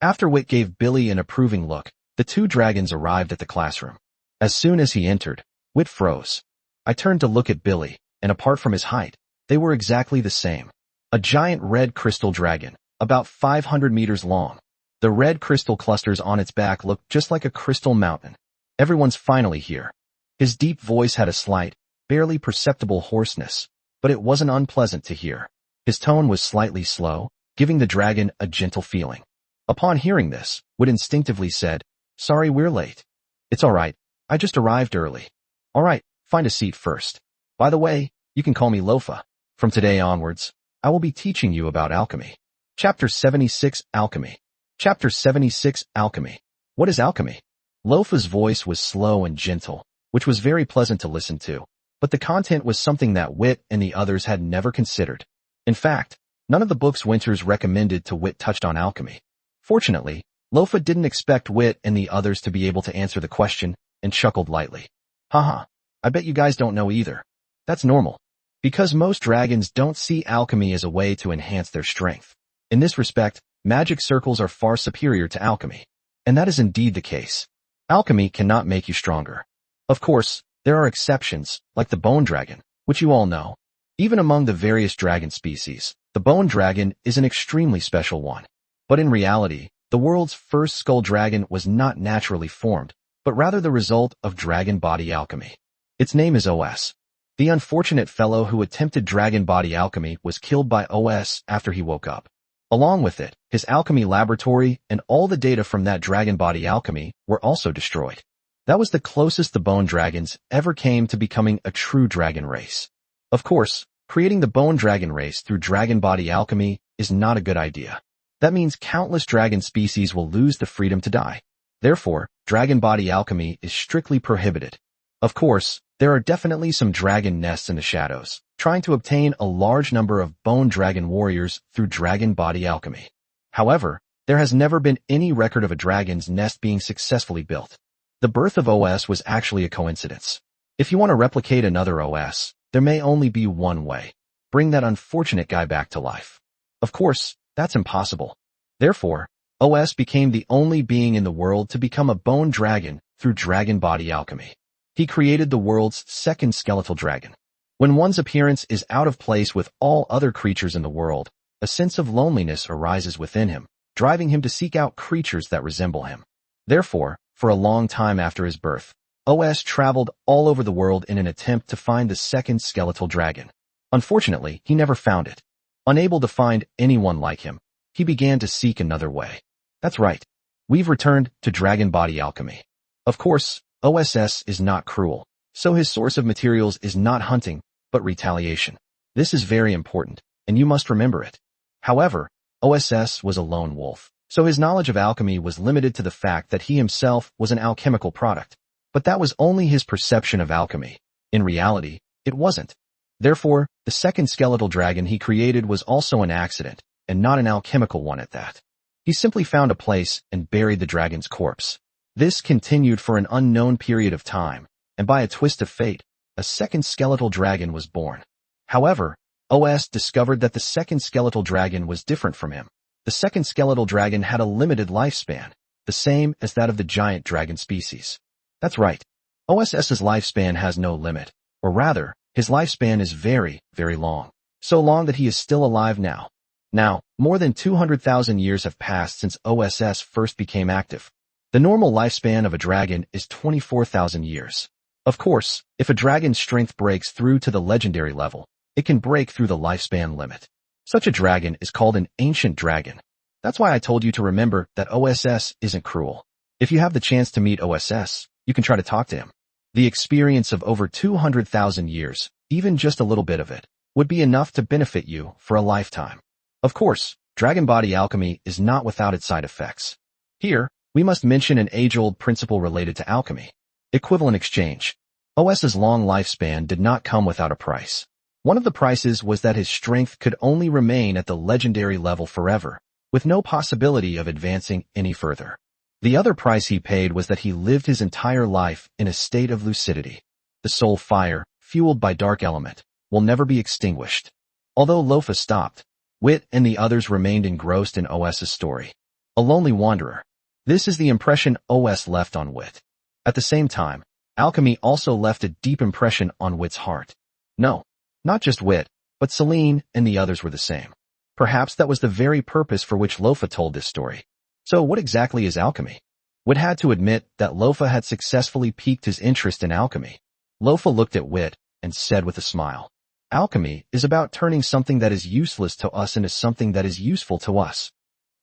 After Wit gave Billy an approving look, the 2 dragons arrived at the classroom. As soon as he entered, Wit froze. I turned to look at Billy, and apart from his height, they were exactly the same. A giant red crystal dragon, about 500 meters long. The red crystal clusters on its back looked just like a crystal mountain. Everyone's finally here. His deep voice had a slight, barely perceptible hoarseness, but it wasn't unpleasant to hear. His tone was slightly slow, giving the dragon a gentle feeling. Upon hearing this, Wit instinctively said, Sorry we're late. It's alright, I just arrived early. Alright, Find a seat first. By the way, you can call me Lofa. From today onwards, I will be teaching you about alchemy. Chapter 76, Alchemy. Chapter 76, Alchemy. What is alchemy? Lofa's voice was slow and gentle, which was very pleasant to listen to, but the content was something that Wit and the others had never considered. In fact, none of the books Winters recommended to Wit touched on alchemy. Fortunately, Lofa didn't expect Wit and the others to be able to answer the question and chuckled lightly. Haha, I bet you guys don't know either. That's normal. Because most dragons don't see alchemy as a way to enhance their strength. In this respect, magic circles are far superior to alchemy. And that is indeed the case. Alchemy cannot make you stronger. Of course, there are exceptions, like the bone dragon, which you all know. Even among the various dragon species, the bone dragon is an extremely special one. But in reality, the world's first skull dragon was not naturally formed, but rather the result of dragon body alchemy. Its name is OS. The unfortunate fellow who attempted dragon body alchemy was killed by OS after he woke up. Along with it, his alchemy laboratory and all the data from that dragon body alchemy were also destroyed. That was the closest the bone dragons ever came to becoming a true dragon race. Of course, creating the bone dragon race through dragon body alchemy is not a good idea. That means countless dragon species will lose the freedom to die. Therefore, dragon body alchemy is strictly prohibited. Of course, there are definitely some dragon nests in the shadows, trying to obtain a large number of bone dragon warriors through dragon body alchemy. However, there has never been any record of a dragon's nest being successfully built. The birth of OS was actually a coincidence. If you want to replicate another OS, there may only be one way. Bring that unfortunate guy back to life. Of course, that's impossible. Therefore, OS became the only being in the world to become a bone dragon through dragon body alchemy. He created the world's second skeletal dragon. When one's appearance is out of place with all other creatures in the world, a sense of loneliness arises within him, driving him to seek out creatures that resemble him. Therefore, for a long time after his birth, OS traveled all over the world in an attempt to find the second skeletal dragon. Unfortunately, he never found it. Unable to find anyone like him, he began to seek another way. That's right. We've returned to dragon body alchemy. Of course, OSS is not cruel, so his source of materials is not hunting, but retaliation. This is very important, and you must remember it. However, OSS was a lone wolf, so his knowledge of alchemy was limited to the fact that he himself was an alchemical product. But that was only his perception of alchemy. In reality, it wasn't. Therefore, the second skeletal dragon he created was also an accident, and not an alchemical one at that. He simply found a place and buried the dragon's corpse. This continued for an unknown period of time, and by a twist of fate, a second skeletal dragon was born. However, OS discovered that the second skeletal dragon was different from him. The second skeletal dragon had a limited lifespan, the same as that of the giant dragon species. That's right. OSS's lifespan has no limit, or rather, his lifespan is very, very long. So long that he is still alive now. Now, more than 200,000 years have passed since OSS first became active. The normal lifespan of a dragon is 24,000 years. Of course, if a dragon's strength breaks through to the legendary level, it can break through the lifespan limit. Such a dragon is called an ancient dragon. That's why I told you to remember that OSS isn't cruel. If you have the chance to meet OSS, you can try to talk to him. The experience of over 200,000 years, even just a little bit of it, would be enough to benefit you for a lifetime. Of course, dragon body alchemy is not without its side effects. Here, we must mention an age-old principle related to alchemy. Equivalent exchange. OS's long lifespan did not come without a price. One of the prices was that his strength could only remain at the legendary level forever, with no possibility of advancing any further. The other price he paid was that he lived his entire life in a state of lucidity. The soul fire, fueled by dark element, will never be extinguished. Although Lofa stopped, Wit and the others remained engrossed in OS's story. A lonely wanderer. This is the impression OS left on Wit. At the same time, alchemy also left a deep impression on Wit's heart. No, not just Wit, but Celine and the others were the same. Perhaps that was the very purpose for which Lofa told this story. So what exactly is alchemy? Wit had to admit that Lofa had successfully piqued his interest in alchemy. Lofa looked at Wit and said with a smile, "Alchemy is about turning something that is useless to us into something that is useful to us."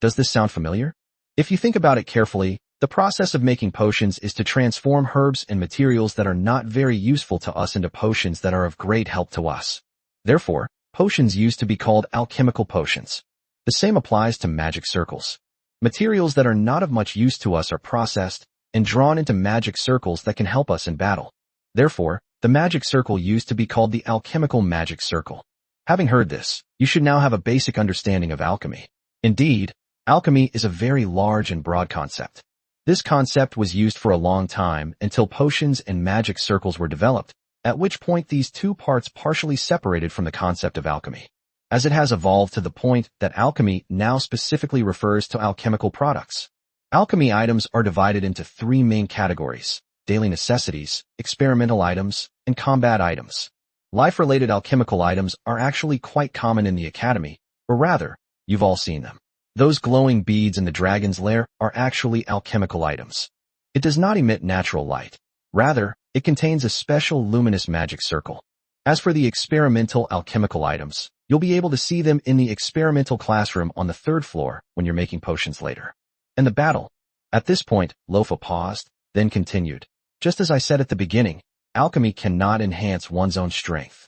Does this sound familiar? If you think about it carefully, The process of making potions is to transform herbs and materials that are not very useful to us into potions that are of great help to us. Therefore, potions used to be called alchemical potions. The same applies to magic circles. Materials that are not of much use to us are processed and drawn into magic circles that can help us in battle. Therefore, the magic circle used to be called the alchemical magic circle. Having heard this, you should now have a basic understanding of alchemy. Indeed, alchemy is a very large and broad concept. This concept was used for a long time until potions and magic circles were developed, at which point these two parts partially separated from the concept of alchemy. As it has evolved to the point that alchemy now specifically refers to alchemical products. Alchemy items are divided into three main categories: daily necessities, experimental items, and combat items. Life-related alchemical items are actually quite common in the academy, or rather, you've all seen them. Those glowing beads in the dragon's lair are actually alchemical items. It does not emit natural light. Rather, it contains a special luminous magic circle. As for the experimental alchemical items, you'll be able to see them in the experimental classroom on the 3rd floor when you're making potions later. And the battle. At this point, Lofa paused, then continued. Just as I said at the beginning, alchemy cannot enhance one's own strength.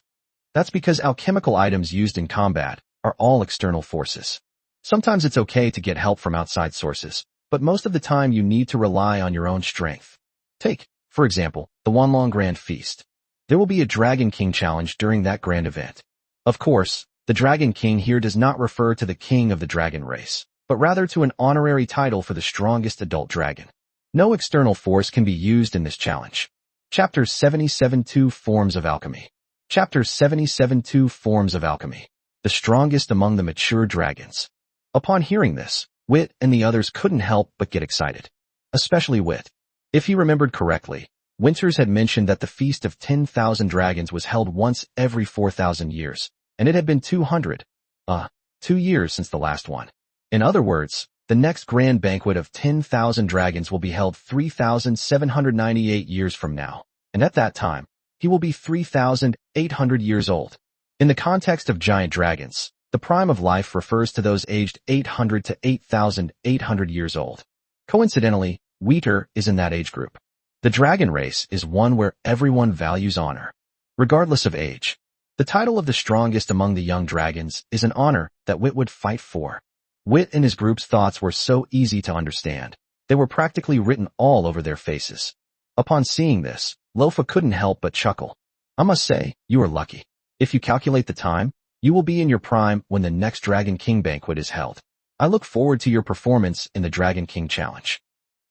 That's because alchemical items used in combat are all external forces. Sometimes it's okay to get help from outside sources, but most of the time you need to rely on your own strength. Take, for example, the Wanlong Grand Feast. There will be a Dragon King challenge during that grand event. Of course, the Dragon King here does not refer to the king of the dragon race, but rather to an honorary title for the strongest adult dragon. No external force can be used in this challenge. Chapter 77-2 Forms of Alchemy. Chapter 77-2 Forms of Alchemy. The strongest among the mature dragons. Upon hearing this, Wit and the others couldn't help but get excited. Especially Wit. If he remembered correctly, Winters had mentioned that the Feast of 10,000 Dragons was held once every 4,000 years, and it had been 2 years since the last one. In other words, the next grand banquet of 10,000 dragons will be held 3,798 years from now, and at that time, he will be 3,800 years old. In the context of giant dragons, the prime of life refers to those aged 800 to 8,800 years old. Coincidentally, Vittor is in that age group. The dragon race is one where everyone values honor, regardless of age. The title of the strongest among the young dragons is an honor that Wit would fight for. Wit and his group's thoughts were so easy to understand. They were practically written all over their faces. Upon seeing this, Lofa couldn't help but chuckle. I must say, you are lucky. If you calculate the time, you will be in your prime when the next Dragon King banquet is held. I look forward to your performance in the Dragon King challenge.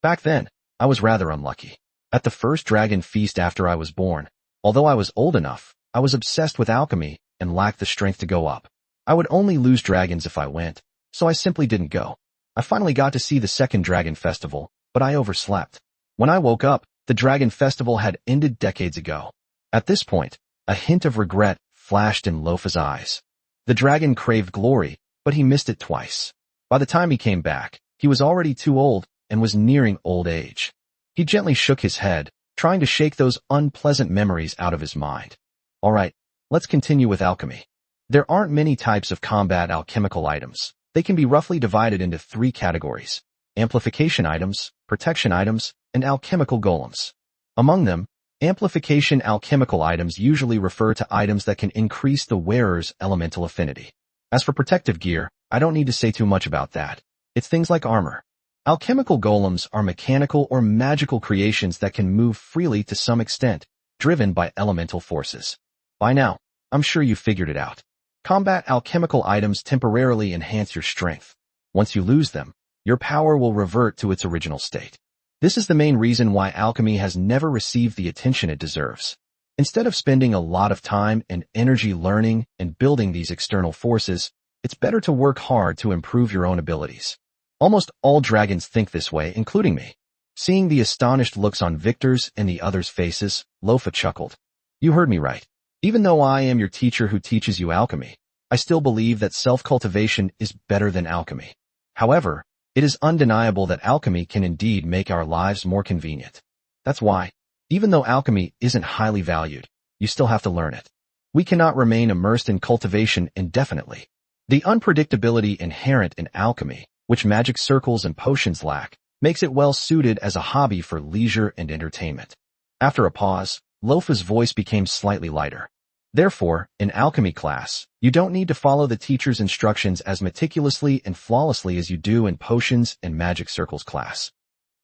Back then, I was rather unlucky. At the first dragon feast after I was born, although I was old enough, I was obsessed with alchemy and lacked the strength to go up. I would only lose dragons if I went, so I simply didn't go. I finally got to see the second dragon festival, but I overslept. When I woke up, the dragon festival had ended decades ago. At this point, a hint of regret flashed in Lofa's eyes. The dragon craved glory, but he missed it twice. By the time he came back, he was already too old and was nearing old age. He gently shook his head, trying to shake those unpleasant memories out of his mind. All right, let's continue with alchemy. There aren't many types of combat alchemical items. They can be roughly divided into 3 categories: amplification items, protection items, and alchemical golems. Among them, amplification alchemical items usually refer to items that can increase the wearer's elemental affinity. As for protective gear, I don't need to say too much about that. It's things like armor. Alchemical golems are mechanical or magical creations that can move freely to some extent, driven by elemental forces. By now, I'm sure you figured it out. Combat alchemical items temporarily enhance your strength. Once you lose them, your power will revert to its original state. This is the main reason why alchemy has never received the attention it deserves. Instead of spending a lot of time and energy learning and building these external forces, it's better to work hard to improve your own abilities. Almost all dragons think this way, including me. Seeing the astonished looks on Victor's and the others' faces, Lofa chuckled. You heard me right. Even though I am your teacher who teaches you alchemy, I still believe that self-cultivation is better than alchemy. However, it is undeniable that alchemy can indeed make our lives more convenient. That's why, even though alchemy isn't highly valued, you still have to learn it. We cannot remain immersed in cultivation indefinitely. The unpredictability inherent in alchemy, which magic circles and potions lack, makes it well suited as a hobby for leisure and entertainment. After a pause, Lofa's voice became slightly lighter. Therefore, in alchemy class, you don't need to follow the teacher's instructions as meticulously and flawlessly as you do in potions and magic circles class.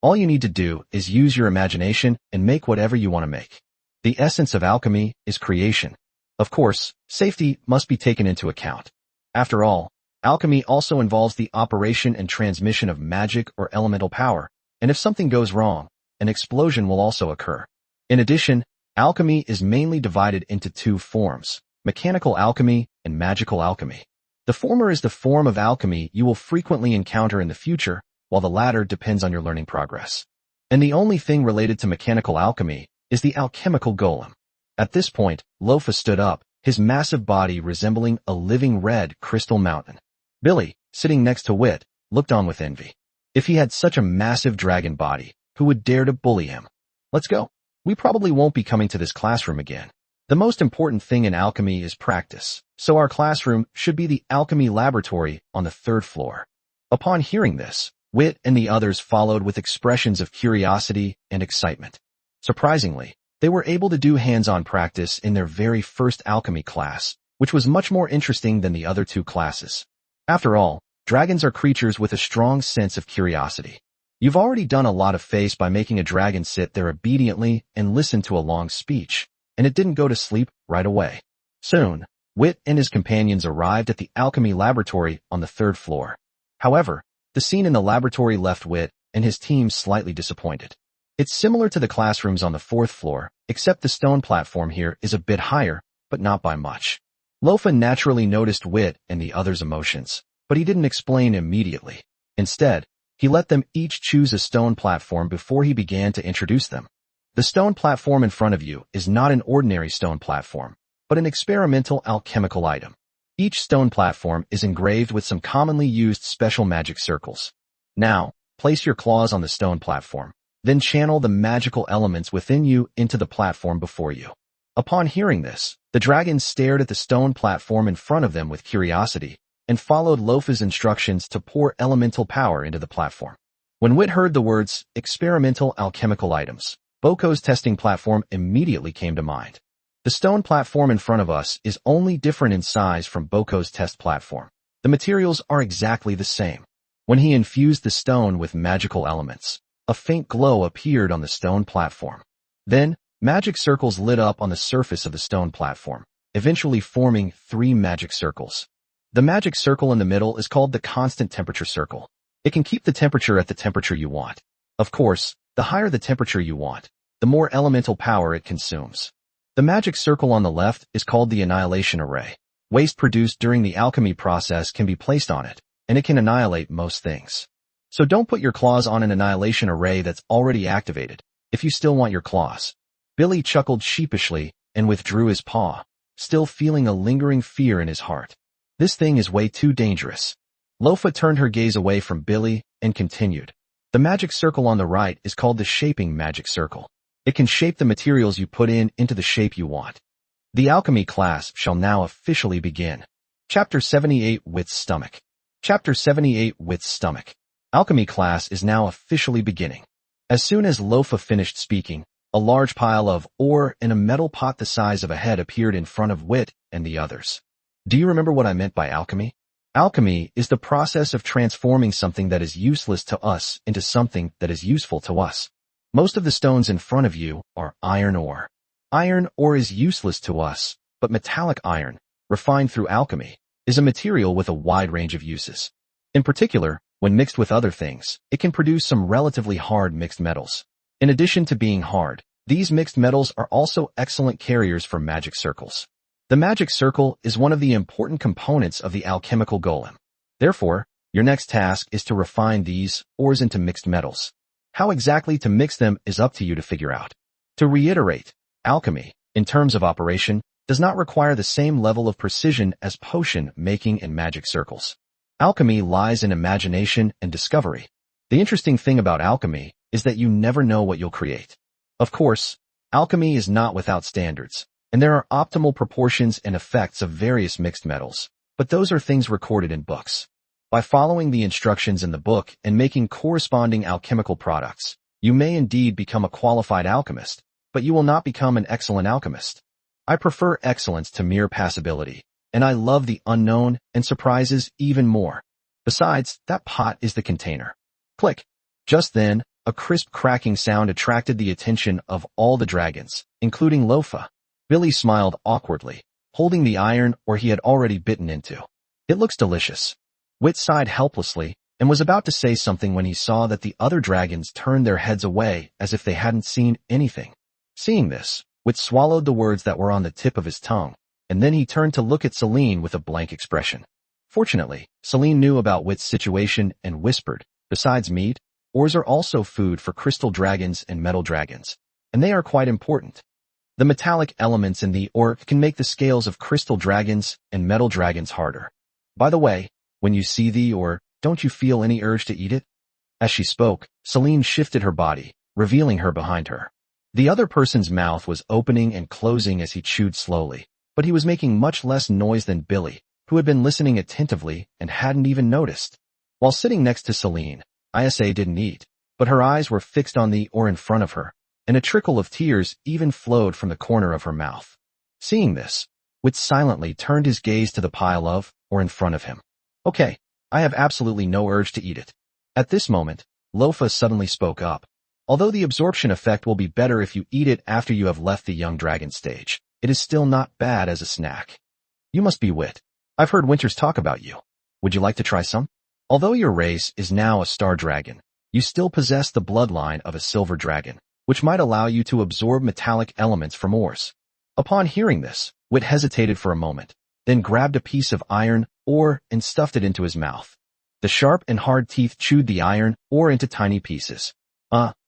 All you need to do is use your imagination and make whatever you want to make. The essence of alchemy is creation. Of course, safety must be taken into account. After all, alchemy also involves the operation and transmission of magic or elemental power, and if something goes wrong, an explosion will also occur. In addition, alchemy is mainly divided into two forms, mechanical alchemy and magical alchemy. The former is the form of alchemy you will frequently encounter in the future, while the latter depends on your learning progress. And the only thing related to mechanical alchemy is the alchemical golem. At this point, Lofa stood up, his massive body resembling a living red crystal mountain. Billy, sitting next to Wit, looked on with envy. If he had such a massive dragon body, who would dare to bully him? Let's go. We probably won't be coming to this classroom again. The most important thing in alchemy is practice, so our classroom should be the alchemy laboratory on the 3rd floor. Upon hearing this, Wit and the others followed with expressions of curiosity and excitement. Surprisingly, they were able to do hands-on practice in their very first alchemy class, which was much more interesting than the other two classes. After all, dragons are creatures with a strong sense of curiosity. You've already done a lot of face by making a dragon sit there obediently and listen to a long speech, and it didn't go to sleep right away. Soon, Wit and his companions arrived at the alchemy laboratory on the 3rd floor. However, the scene in the laboratory left Wit and his team slightly disappointed. It's similar to the classrooms on the 4th floor, except the stone platform here is a bit higher, but not by much. Lofa naturally noticed Wit and the others' emotions, but he didn't explain immediately. Instead, he let them each choose a stone platform before he began to introduce them. The stone platform in front of you is not an ordinary stone platform, but an experimental alchemical item. Each stone platform is engraved with some commonly used special magic circles. Now, place your claws on the stone platform, then channel the magical elements within you into the platform before you. Upon hearing this, the dragons stared at the stone platform in front of them with curiosity, and followed Lofa's instructions to pour elemental power into the platform. When Wit heard the words, experimental alchemical items, Boko's testing platform immediately came to mind. The stone platform in front of us is only different in size from Boko's test platform. The materials are exactly the same. When he infused the stone with magical elements, a faint glow appeared on the stone platform. Then, magic circles lit up on the surface of the stone platform, eventually forming 3 magic circles. The magic circle in the middle is called the constant temperature circle. It can keep the temperature at the temperature you want. Of course, the higher the temperature you want, the more elemental power it consumes. The magic circle on the left is called the annihilation array. Waste produced during the alchemy process can be placed on it, and it can annihilate most things. So don't put your claws on an annihilation array that's already activated, if you still want your claws. Billy chuckled sheepishly and withdrew his paw, still feeling a lingering fear in his heart. This thing is way too dangerous. Lofa turned her gaze away from Billy and continued. The magic circle on the right is called the shaping magic circle. It can shape the materials you put into the shape you want. The alchemy class shall now officially begin. Chapter 78 Wit's Stomach. Chapter 78 Wit's Stomach. Alchemy class is now officially beginning. As soon as Lofa finished speaking, a large pile of ore in a metal pot the size of a head appeared in front of Wit and the others. Do you remember what I meant by alchemy? Alchemy is the process of transforming something that is useless to us into something that is useful to us. Most of the stones in front of you are iron ore. Iron ore is useless to us, but metallic iron, refined through alchemy, is a material with a wide range of uses. In particular, when mixed with other things, it can produce some relatively hard mixed metals. In addition to being hard, these mixed metals are also excellent carriers for magic circles. The magic circle is one of the important components of the alchemical golem. Therefore, your next task is to refine these ores into mixed metals. How exactly to mix them is up to you to figure out. To reiterate, alchemy, in terms of operation, does not require the same level of precision as potion making and magic circles. Alchemy lies in imagination and discovery. The interesting thing about alchemy is that you never know what you'll create. Of course, alchemy is not without standards, and there are optimal proportions and effects of various mixed metals, but those are things recorded in books. By following the instructions in the book and making corresponding alchemical products, you may indeed become a qualified alchemist, but you will not become an excellent alchemist. I prefer excellence to mere passability, and I love the unknown and surprises even more. Besides, that pot is the container. Click. Just then, a crisp cracking sound attracted the attention of all the dragons, including Lofa. Billy smiled awkwardly, holding the iron ore he had already bitten into. It looks delicious. Wit sighed helplessly and was about to say something when he saw that the other dragons turned their heads away as if they hadn't seen anything. Seeing this, Wit swallowed the words that were on the tip of his tongue, and then he turned to look at Celine with a blank expression. Fortunately, Celine knew about Wit's situation and whispered, "Besides meat, ores are also food for crystal dragons and metal dragons, and they are quite important. The metallic elements in the ore can make the scales of crystal dragons and metal dragons harder. By the way, when you see the ore, don't you feel any urge to eat it?" As she spoke, Celine shifted her body, revealing her behind her. The other person's mouth was opening and closing as he chewed slowly, but he was making much less noise than Billy, who had been listening attentively and hadn't even noticed. While sitting next to Celine, Isa didn't eat, but her eyes were fixed on the ore in front of her, and a trickle of tears even flowed from the corner of her mouth. Seeing this, Wit silently turned his gaze to the pile of ore in front of him. "Okay, I have absolutely no urge to eat it." At this moment, Lofa suddenly spoke up. "Although the absorption effect will be better if you eat it after you have left the young dragon stage, it is still not bad as a snack. You must be Wit. I've heard Winters talk about you. Would you like to try some? Although your race is now a star dragon, you still possess the bloodline of a silver dragon, which might allow you to absorb metallic elements from ores." Upon hearing this, Wit hesitated for a moment, then grabbed a piece of iron ore and stuffed it into his mouth. The sharp and hard teeth chewed the iron ore into tiny pieces.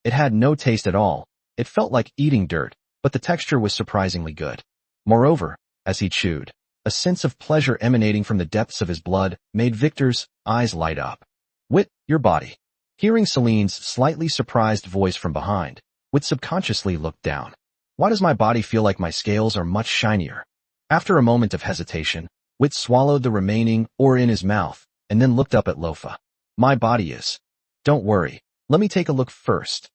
It had no taste at all. It felt like eating dirt, but the texture was surprisingly good. Moreover, as he chewed, a sense of pleasure emanating from the depths of his blood made Victor's eyes light up. "Wit, your body." Hearing Celine's slightly surprised voice from behind, Wit subconsciously looked down. "Why does my body feel like my scales are much shinier?" After a moment of hesitation, Wit swallowed the remaining ore in his mouth and then looked up at Lofa. "My body is. Don't worry, let me take a look first."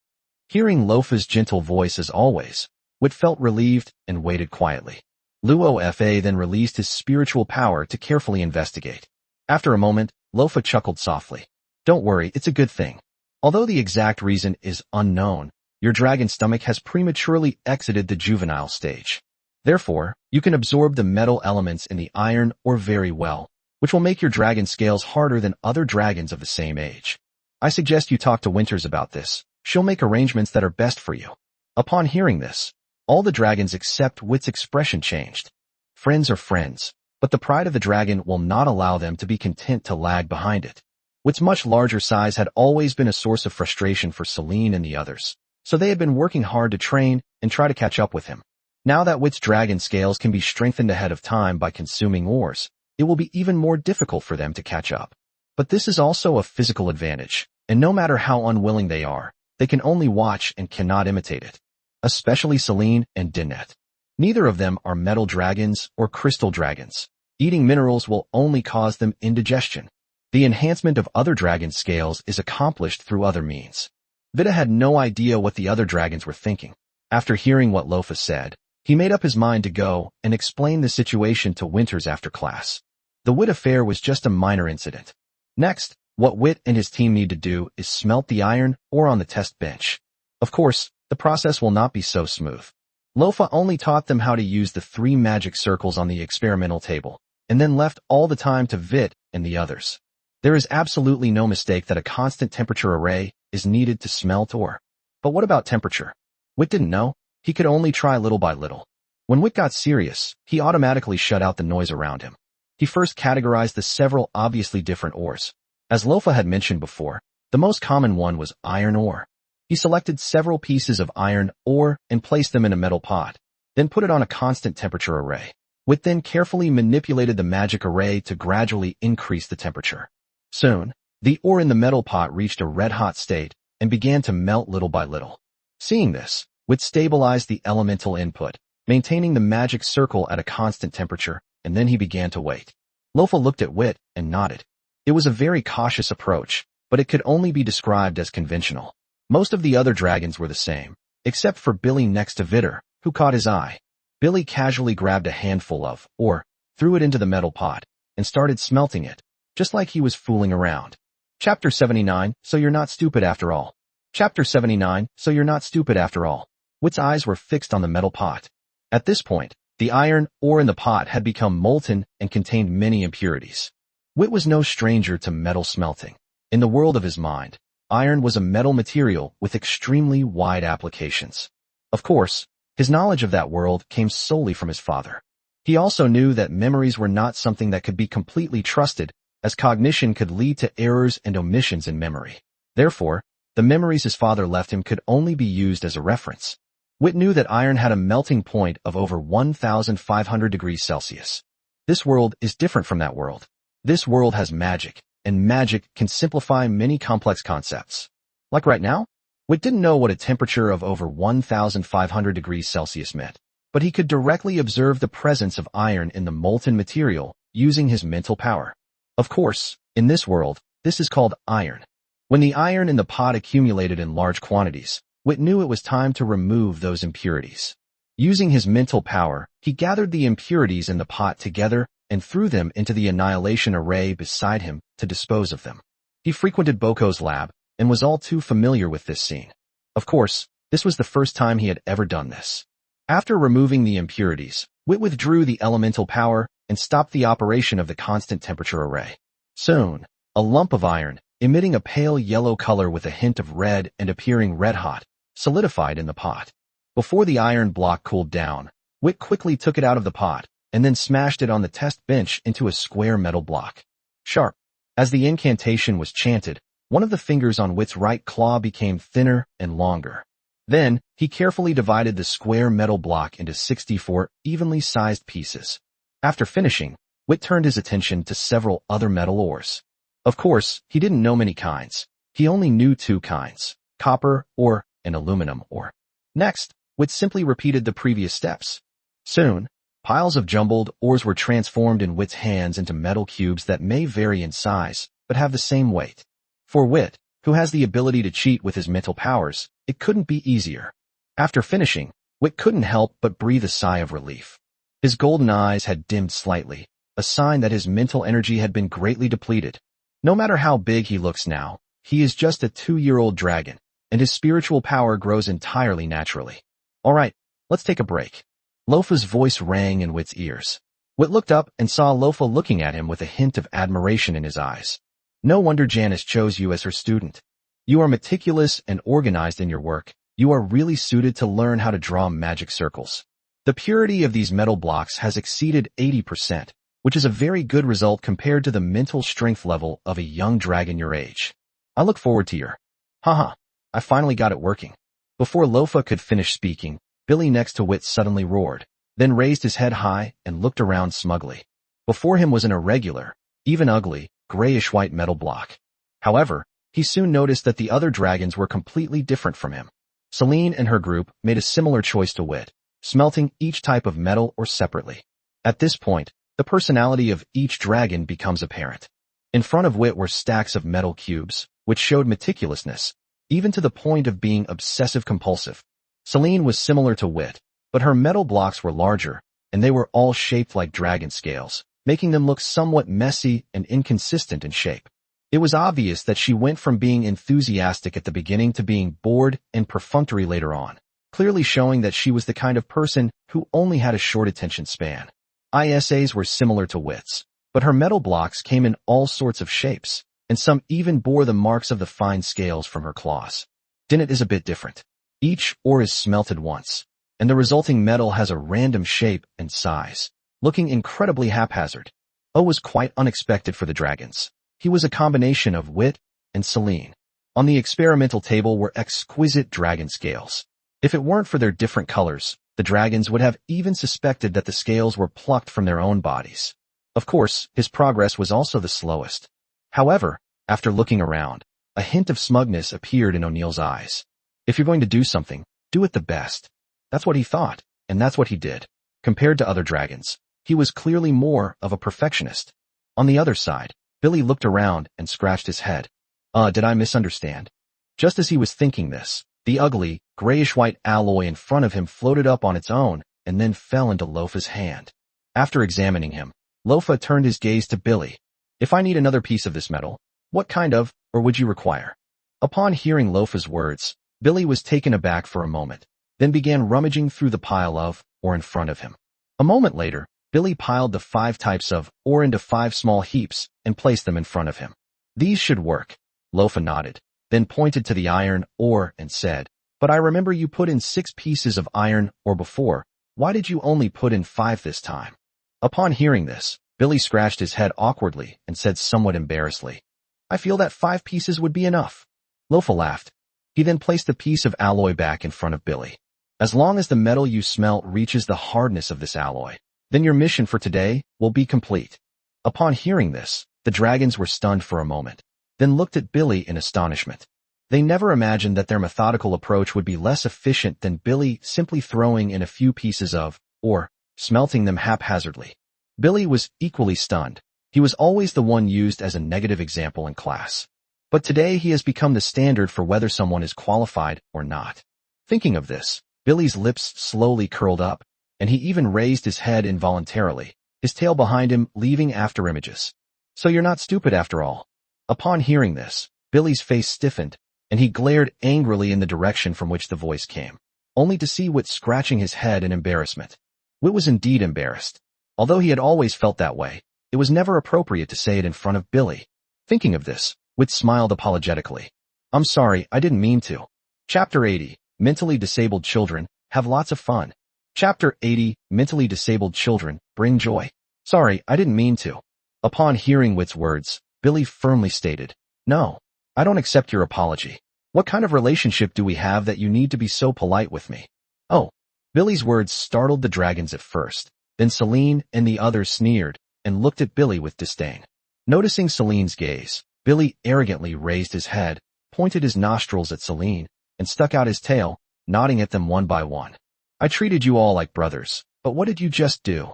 Hearing Lofa's gentle voice as always, Wit felt relieved and waited quietly. Luofa then released his spiritual power to carefully investigate. After a moment, Lofa chuckled softly. "Don't worry, it's a good thing. Although the exact reason is unknown, your dragon stomach has prematurely exited the juvenile stage. Therefore, you can absorb the metal elements in the iron ore very well, which will make your dragon scales harder than other dragons of the same age. I suggest you talk to Winters about this. She'll make arrangements that are best for you." Upon hearing this, all the dragons except Wit's expression changed. Friends are friends, but the pride of the dragon will not allow them to be content to lag behind it. Wit's much larger size had always been a source of frustration for Celine and the others, so they had been working hard to train and try to catch up with him. Now that Wit's dragon scales can be strengthened ahead of time by consuming ores, it will be even more difficult for them to catch up. But this is also a physical advantage, and no matter how unwilling they are, they can only watch and cannot imitate it. Especially Celine and Dinette. Neither of them are metal dragons or crystal dragons. Eating minerals will only cause them indigestion. The enhancement of other dragon scales is accomplished through other means. Vittor had no idea what the other dragons were thinking. After hearing what Lofa said, he made up his mind to go and explain the situation to Winters after class. The Wit affair was just a minor incident. Next, what Wit and his team need to do is smelt the iron ore on the test bench. Of course, the process will not be so smooth. Lofa only taught them how to use the 3 magic circles on the experimental table, and then left all the time to Vit and the others. There is absolutely no mistake that a constant temperature array is needed to smelt ore. But what about temperature? Wit didn't know. He could only try little by little. When Wit got serious, he automatically shut out the noise around him. He first categorized the several obviously different ores. As Lofa had mentioned before, the most common one was iron ore. He selected several pieces of iron ore and placed them in a metal pot, then put it on a constant temperature array. Wit then carefully manipulated the magic array to gradually increase the temperature. Soon, the ore in the metal pot reached a red-hot state and began to melt little by little. Seeing this, Wit stabilized the elemental input, maintaining the magic circle at a constant temperature, and then he began to wait. Lofa looked at Wit and nodded. It was a very cautious approach, but it could only be described as conventional. Most of the other dragons were the same, except for Billy next to Vittor, who caught his eye. Billy casually grabbed a handful of, or threw it into the metal pot, and started smelting it, just like he was fooling around. Chapter 79, So You're Not Stupid After All. Chapter 79, So You're Not Stupid After All. Witt's eyes were fixed on the metal pot. At this point, the iron ore in the pot had become molten and contained many impurities. Witt was no stranger to metal smelting. In the world of his mind, iron was a metal material with extremely wide applications. Of course, his knowledge of that world came solely from his father. He also knew that memories were not something that could be completely trusted, as cognition could lead to errors and omissions in memory. Therefore, the memories his father left him could only be used as a reference. Witt knew that iron had a melting point of over 1,500 degrees Celsius. This world is different from that world. This world has magic, and magic can simplify many complex concepts. Like right now, Witt didn't know what a temperature of over 1,500 degrees Celsius meant, but he could directly observe the presence of iron in the molten material using his mental power. Of course, in this world, this is called iron. When the iron in the pot accumulated in large quantities, Witt knew it was time to remove those impurities. Using his mental power, he gathered the impurities in the pot together and threw them into the annihilation array beside him to dispose of them. He frequented Boko's lab and was all too familiar with this scene. Of course, this was the first time he had ever done this. After removing the impurities, Witt withdrew the elemental power and stopped the operation of the constant temperature array. Soon, a lump of iron, emitting a pale yellow color with a hint of red and appearing red-hot, solidified in the pot. Before the iron block cooled down, Witt quickly took it out of the pot and then smashed it on the test bench into a square metal block. Sharp. As the incantation was chanted, one of the fingers on Witt's right claw became thinner and longer. Then, he carefully divided the square metal block into 64 evenly sized pieces. After finishing, Witt turned his attention to several other metal ores. Of course, he didn't know many kinds. He only knew two kinds, copper ore and aluminum ore. Next, Witt simply repeated the previous steps. Soon, piles of jumbled ores were transformed in Witt's hands into metal cubes that may vary in size, but have the same weight. For Witt, who has the ability to cheat with his mental powers, it couldn't be easier. After finishing, Witt couldn't help but breathe a sigh of relief. His golden eyes had dimmed slightly, a sign that his mental energy had been greatly depleted. No matter how big he looks now, he is just a 2-year-old dragon, and his spiritual power grows entirely naturally. Alright, let's take a break. Lofa's voice rang in Witt's ears. Witt looked up and saw Lofa looking at him with a hint of admiration in his eyes. No wonder Janice chose you as her student. You are meticulous and organized in your work. You are really suited to learn how to draw magic circles. The purity of these metal blocks has exceeded 80%, which is a very good result compared to the mental strength level of a young dragon your age. I look forward to your... Haha, I finally got it working. Before Lofa could finish speaking, Billy next to Witt suddenly roared, then raised his head high and looked around smugly. Before him was an irregular, even ugly, grayish-white metal block. However, he soon noticed that the other dragons were completely different from him. Celine and her group made a similar choice to Witt, smelting each type of metal or separately. At this point, the personality of each dragon becomes apparent. In front of Witt were stacks of metal cubes, which showed meticulousness, even to the point of being obsessive-compulsive. Celine was similar to Witt, but her metal blocks were larger, and they were all shaped like dragon scales, making them look somewhat messy and inconsistent in shape. It was obvious that she went from being enthusiastic at the beginning to being bored and perfunctory later on, clearly showing that she was the kind of person who only had a short attention span. Isa's were similar to Witt's, but her metal blocks came in all sorts of shapes, and some even bore the marks of the fine scales from her claws. Dinit is a bit different. Each ore is smelted once, and the resulting metal has a random shape and size, looking incredibly haphazard. O was quite unexpected for the dragons. He was a combination of Witt and Celine. On the experimental table were exquisite dragon scales. If it weren't for their different colors, the dragons would have even suspected that the scales were plucked from their own bodies. Of course, his progress was also the slowest. However, after looking around, a hint of smugness appeared in O'Neill's eyes. If you're going to do something, do it the best. That's what he thought, and that's what he did. Compared to other dragons, he was clearly more of a perfectionist. On the other side, Billy looked around and scratched his head. Did I misunderstand? Just as he was thinking this, the ugly, grayish-white alloy in front of him floated up on its own and then fell into Lofa's hand. After examining him, Lofa turned his gaze to Billy. If I need another piece of this metal, what kind of, or would you require? Upon hearing Lofa's words, Billy was taken aback for a moment, then began rummaging through the pile of ore in front of him. A moment later, Billy piled the 5 types of ore into 5 small heaps and placed them in front of him. These should work. Lofa nodded, then pointed to the iron ore and said, but I remember you put in 6 pieces of iron ore before. Why did you only put in 5 this time? Upon hearing this, Billy scratched his head awkwardly and said somewhat embarrassedly, I feel that 5 pieces would be enough. Lofa laughed. He then placed a piece of alloy back in front of Billy. As long as the metal you smelt reaches the hardness of this alloy, then your mission for today will be complete. Upon hearing this, the dragons were stunned for a moment, then looked at Billy in astonishment. They never imagined that their methodical approach would be less efficient than Billy simply throwing in a few pieces of ore, smelting them haphazardly. Billy was equally stunned. He was always the one used as a negative example in class. But today he has become the standard for whether someone is qualified or not. Thinking of this, Billy's lips slowly curled up, and he even raised his head involuntarily, his tail behind him leaving after images. So you're not stupid after all. Upon hearing this, Billy's face stiffened, and he glared angrily in the direction from which the voice came, only to see Wit scratching his head in embarrassment. Wit was indeed embarrassed. Although he had always felt that way, it was never appropriate to say it in front of Billy. Thinking of this, Wit smiled apologetically. I'm sorry, I didn't mean to. Chapter 80, Mentally Disabled Children, Have Lots of Fun. Chapter 80, Mentally Disabled Children, Bring Joy. Sorry, I didn't mean to. Upon hearing Wit's words, Billy firmly stated, No, I don't accept your apology. What kind of relationship do we have that you need to be so polite with me? Oh. Billy's words startled the dragons at first. Then Celine and the others sneered and looked at Billy with disdain. Noticing Celine's gaze, Billy arrogantly raised his head, pointed his nostrils at Celine, and stuck out his tail, nodding at them one by one. I treated you all like brothers, but what did you just do?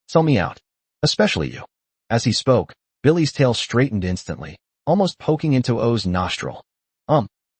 Sell me out. Especially you. As he spoke, Billy's tail straightened instantly, almost poking into O's nostril.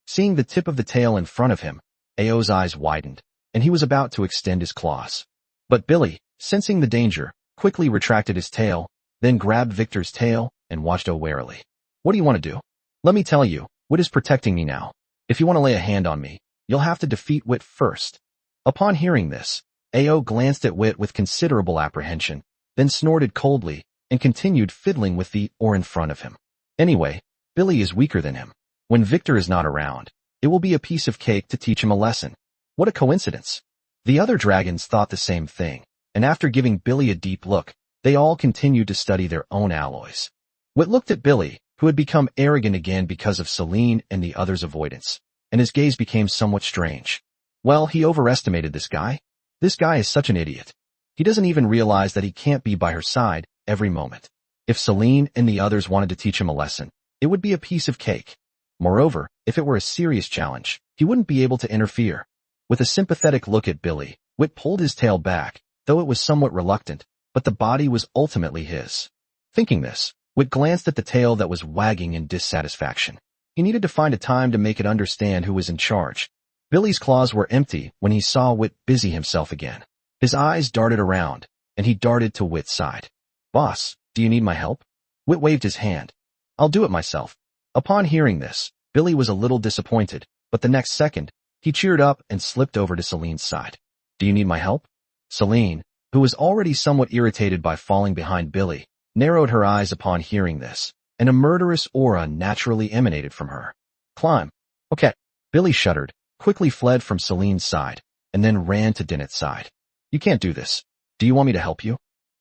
Seeing the tip of the tail in front of him, Ao's eyes widened, and he was about to extend his claws. But Billy, sensing the danger, quickly retracted his tail, then grabbed Victor's tail and watched O warily. What do you want to do? Let me tell you, Wit is protecting me now. If you want to lay a hand on me, you'll have to defeat Wit first. Upon hearing this, Ao glanced at Wit with considerable apprehension, then snorted coldly and continued fiddling with the ore in front of him. Anyway, Billy is weaker than him. When Victor is not around, it will be a piece of cake to teach him a lesson. What a coincidence. The other dragons thought the same thing, and after giving Billy a deep look, they all continued to study their own alloys. Wit looked at Billy, who had become arrogant again because of Celine and the others' avoidance, and his gaze became somewhat strange. Well, he overestimated this guy. This guy is such an idiot. He doesn't even realize that he can't be by her side every moment. If Celine and the others wanted to teach him a lesson, it would be a piece of cake. Moreover, if it were a serious challenge, he wouldn't be able to interfere. With a sympathetic look at Billy, Wit pulled his tail back, though it was somewhat reluctant, but the body was ultimately his. Thinking this, Wit glanced at the tail that was wagging in dissatisfaction. He needed to find a time to make it understand who was in charge. Billy's claws were empty when he saw Wit busy himself again. His eyes darted around, and he darted to Wit's side. Boss, do you need my help? Wit waved his hand. I'll do it myself. Upon hearing this, Billy was a little disappointed, but the next second, he cheered up and slipped over to Celine's side. Do you need my help? Celine, who was already somewhat irritated by falling behind Billy, narrowed her eyes upon hearing this, and a murderous aura naturally emanated from her. Climb. Okay. Billy shuddered, quickly fled from Celine's side, and then ran to Dinet's side. You can't do this. Do you want me to help you?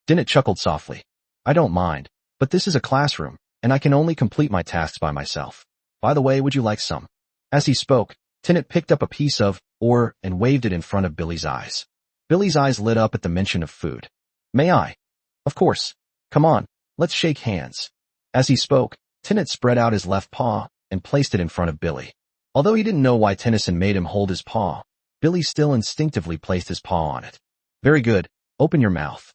Dinet chuckled softly. I don't mind, but this is a classroom, and I can only complete my tasks by myself. By the way, would you like some? As he spoke, Dinet picked up a piece of ore and waved it in front of Billy's eyes. Billy's eyes lit up at the mention of food. May I? Of course. Come on, let's shake hands. As he spoke, Dinet spread out his left paw and placed it in front of Billy. Although he didn't know why Tennyson made him hold his paw, Billy still instinctively placed his paw on it. Very good, open your mouth.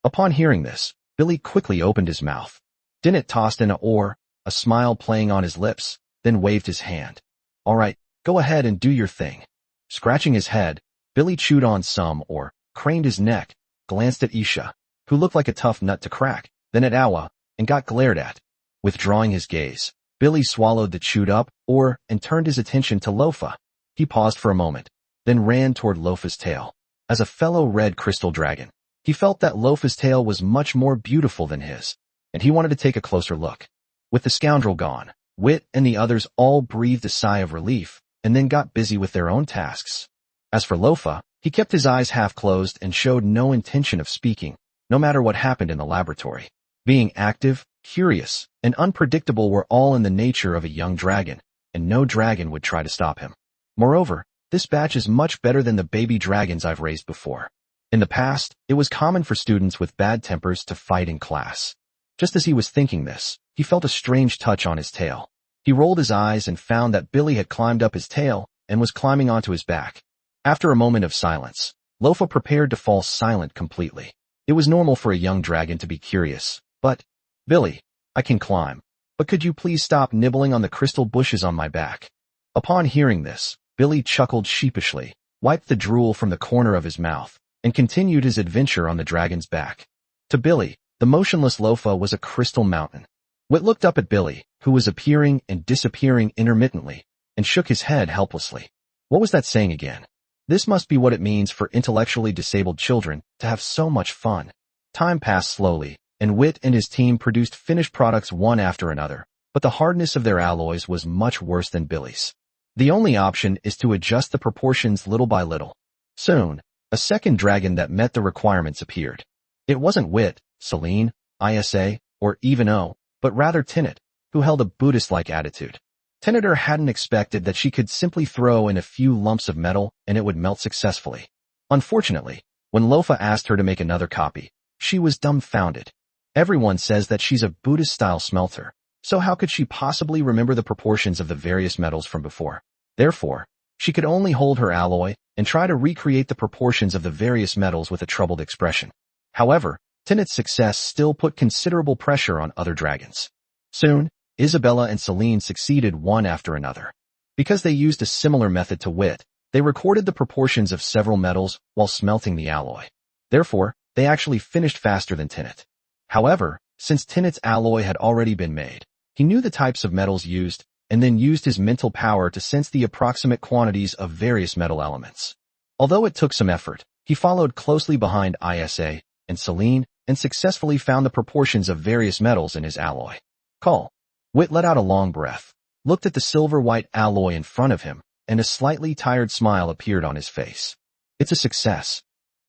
Upon hearing this, Billy quickly opened his mouth. Dinnet tossed in a oar, a smile playing on his lips, then waved his hand. All right, go ahead and do your thing. Scratching his head, Billy chewed on some oar, craned his neck, glanced at Isha, who looked like a tough nut to crack, then at Awa, and got glared at. Withdrawing his gaze, Billy swallowed the chewed-up oar and turned his attention to Lofa. He paused for a moment, then ran toward Lofa's tail. As a fellow red crystal dragon, he felt that Lofa's tail was much more beautiful than his, and he wanted to take a closer look. With the scoundrel gone, Wit and the others all breathed a sigh of relief, and then got busy with their own tasks. As for Lofa, he kept his eyes half closed and showed no intention of speaking, no matter what happened in the laboratory. Being active, curious, and unpredictable were all in the nature of a young dragon, and no dragon would try to stop him. Moreover, this batch is much better than the baby dragons I've raised before. In the past, it was common for students with bad tempers to fight in class. Just as he was thinking this, he felt a strange touch on his tail. He rolled his eyes and found that Billy had climbed up his tail and was climbing onto his back. After a moment of silence, Lofa prepared to fall silent completely. It was normal for a young dragon to be curious, but, Billy, I can climb, but could you please stop nibbling on the crystal bushes on my back? Upon hearing this, Billy chuckled sheepishly, wiped the drool from the corner of his mouth, and continued his adventure on the dragon's back. To Billy, the motionless Lofa was a crystal mountain. Wit looked up at Billy, who was appearing and disappearing intermittently, and shook his head helplessly. What was that saying again? This must be what it means for intellectually disabled children to have so much fun. Time passed slowly, and Wit and his team produced finished products one after another, but the hardness of their alloys was much worse than Billy's. The only option is to adjust the proportions little by little. Soon, a second dragon that met the requirements appeared. It wasn't Wit, Celine, Isa, or even O, but rather Tinnet, who held a Buddhist-like attitude. Tinneter hadn't expected that she could simply throw in a few lumps of metal and it would melt successfully. Unfortunately, when Lofa asked her to make another copy, she was dumbfounded. Everyone says that she's a Buddhist-style smelter, so how could she possibly remember the proportions of the various metals from before? Therefore, she could only hold her alloy and try to recreate the proportions of the various metals with a troubled expression. However, Tinnet's success still put considerable pressure on other dragons. Soon, Isabella and Celine succeeded one after another. Because they used a similar method to Wit, they recorded the proportions of several metals while smelting the alloy. Therefore, they actually finished faster than Tinnet. However, since Tinnet's alloy had already been made, he knew the types of metals used and then used his mental power to sense the approximate quantities of various metal elements. Although it took some effort, he followed closely behind Isa and Celine and successfully found the proportions of various metals in his alloy. Call. Wit let out a long breath, looked at the silver-white alloy in front of him, and a slightly tired smile appeared on his face. It's a success.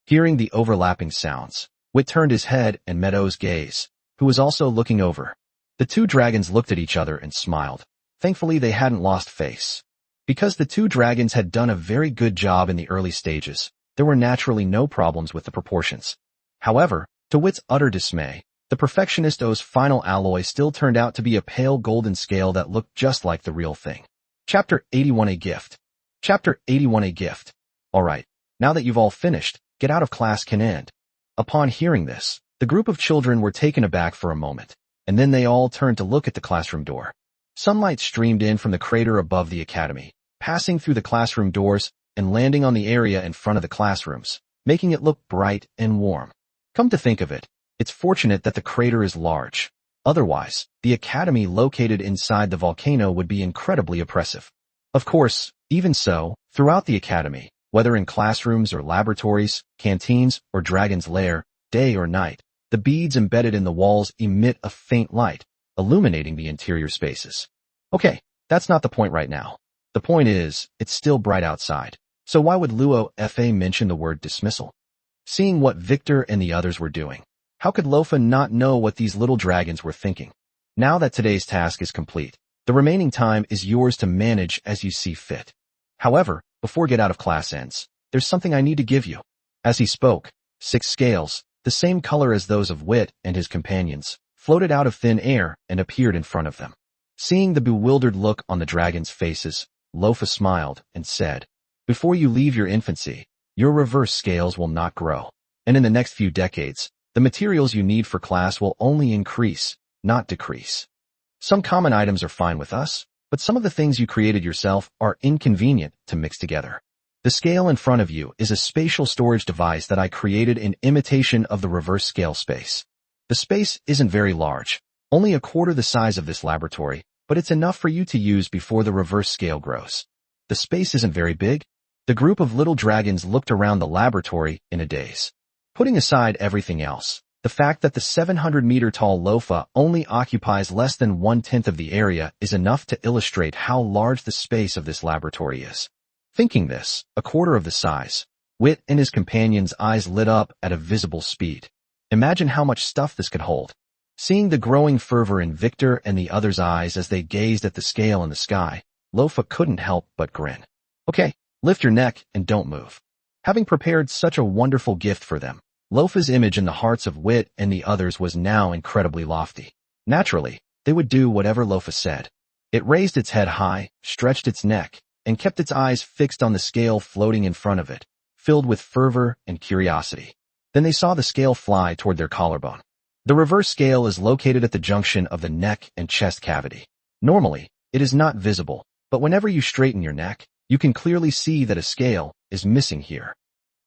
Hearing the overlapping sounds, Wit turned his head and met O's gaze, who was also looking over. The two dragons looked at each other and smiled. Thankfully, they hadn't lost face. Because the two dragons had done a very good job in the early stages, there were naturally no problems with the proportions. However, to Wit's utter dismay, the perfectionist O's final alloy still turned out to be a pale golden scale that looked just like the real thing. Chapter 81 A Gift. Chapter 81 A Gift. Alright, now that you've all finished, get out of class can end. Upon hearing this, the group of children were taken aback for a moment, and then they all turned to look at the classroom door. Sunlight streamed in from the crater above the academy, passing through the classroom doors and landing on the area in front of the classrooms, making it look bright and warm. Come to think of it, it's fortunate that the crater is large. Otherwise, the academy located inside the volcano would be incredibly oppressive. Of course, even so, throughout the academy, whether in classrooms or laboratories, canteens, or Dragon's Lair, day or night, the beads embedded in the walls emit a faint light, illuminating the interior spaces. Okay, that's not the point right now. The point is, it's still bright outside. So why would Luo Fa mention the word dismissal? Seeing what Victor and the others were doing, how could Lofa not know what these little dragons were thinking? Now that today's task is complete, the remaining time is yours to manage as you see fit. However, before get out of class ends, there's something I need to give you. As he spoke, 6 scales, the same color as those of Wit and his companions, floated out of thin air and appeared in front of them. Seeing the bewildered look on the dragons' faces, Lofa smiled and said, "Before you leave your infancy, your reverse scales will not grow, and in the next few decades, the materials you need for class will only increase, not decrease. Some common items are fine with us, but some of the things you created yourself are inconvenient to mix together. The scale in front of you is a spatial storage device that I created in imitation of the reverse scale space. The space isn't very large, only a quarter the size of this laboratory, but it's enough for you to use before the reverse scale grows. The space isn't very big. The group of little dragons looked around the laboratory in a daze. Putting aside everything else, the fact that the 700-meter-tall loafa only occupies less than 1/10 of the area is enough to illustrate how large the space of this laboratory is. Thinking this, a quarter of the size, Wit and his companions' eyes lit up at a visible speed. Imagine how much stuff this could hold. Seeing the growing fervor in Vittor and the others' eyes as they gazed at the scale in the sky, Loafa couldn't help but grin. Okay, lift your neck and don't move. Having prepared such a wonderful gift for them, Loafa's image in the hearts of Wit and the others was now incredibly lofty. Naturally, they would do whatever Loafa said. It raised its head high, stretched its neck, and kept its eyes fixed on the scale floating in front of it, filled with fervor and curiosity. Then they saw the scale fly toward their collarbone. The reverse scale is located at the junction of the neck and chest cavity. Normally, it is not visible, but whenever you straighten your neck, you can clearly see that a scale is missing here.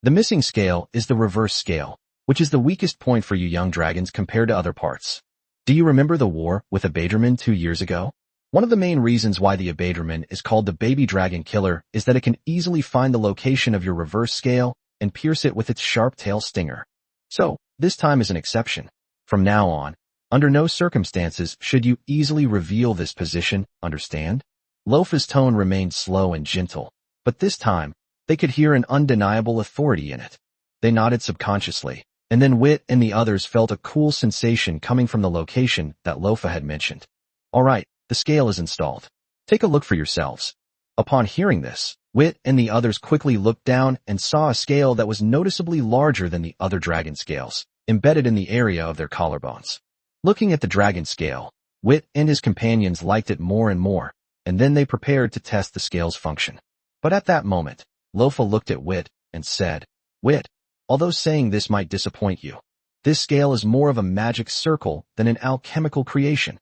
The missing scale is the reverse scale, which is the weakest point for you young dragons compared to other parts. Do you remember the war with Abadraman 2 years ago? One of the main reasons why the Abadraman is called the baby dragon killer is that it can easily find the location of your reverse scale and pierce it with its sharp tail stinger. So, this time is an exception. From now on, under no circumstances should you easily reveal this position, understand? Loafa's tone remained slow and gentle, but this time, they could hear an undeniable authority in it. They nodded subconsciously, and then Wit and the others felt a cool sensation coming from the location that Loafa had mentioned. All right. The scale is installed. Take a look for yourselves. Upon hearing this, Wit and the others quickly looked down and saw a scale that was noticeably larger than the other dragon scales, embedded in the area of their collarbones. Looking at the dragon scale, Wit and his companions liked it more and more, and then they prepared to test the scale's function. But at that moment, Loafa looked at Wit and said, Wit, although saying this might disappoint you, this scale is more of a magic circle than an alchemical creation.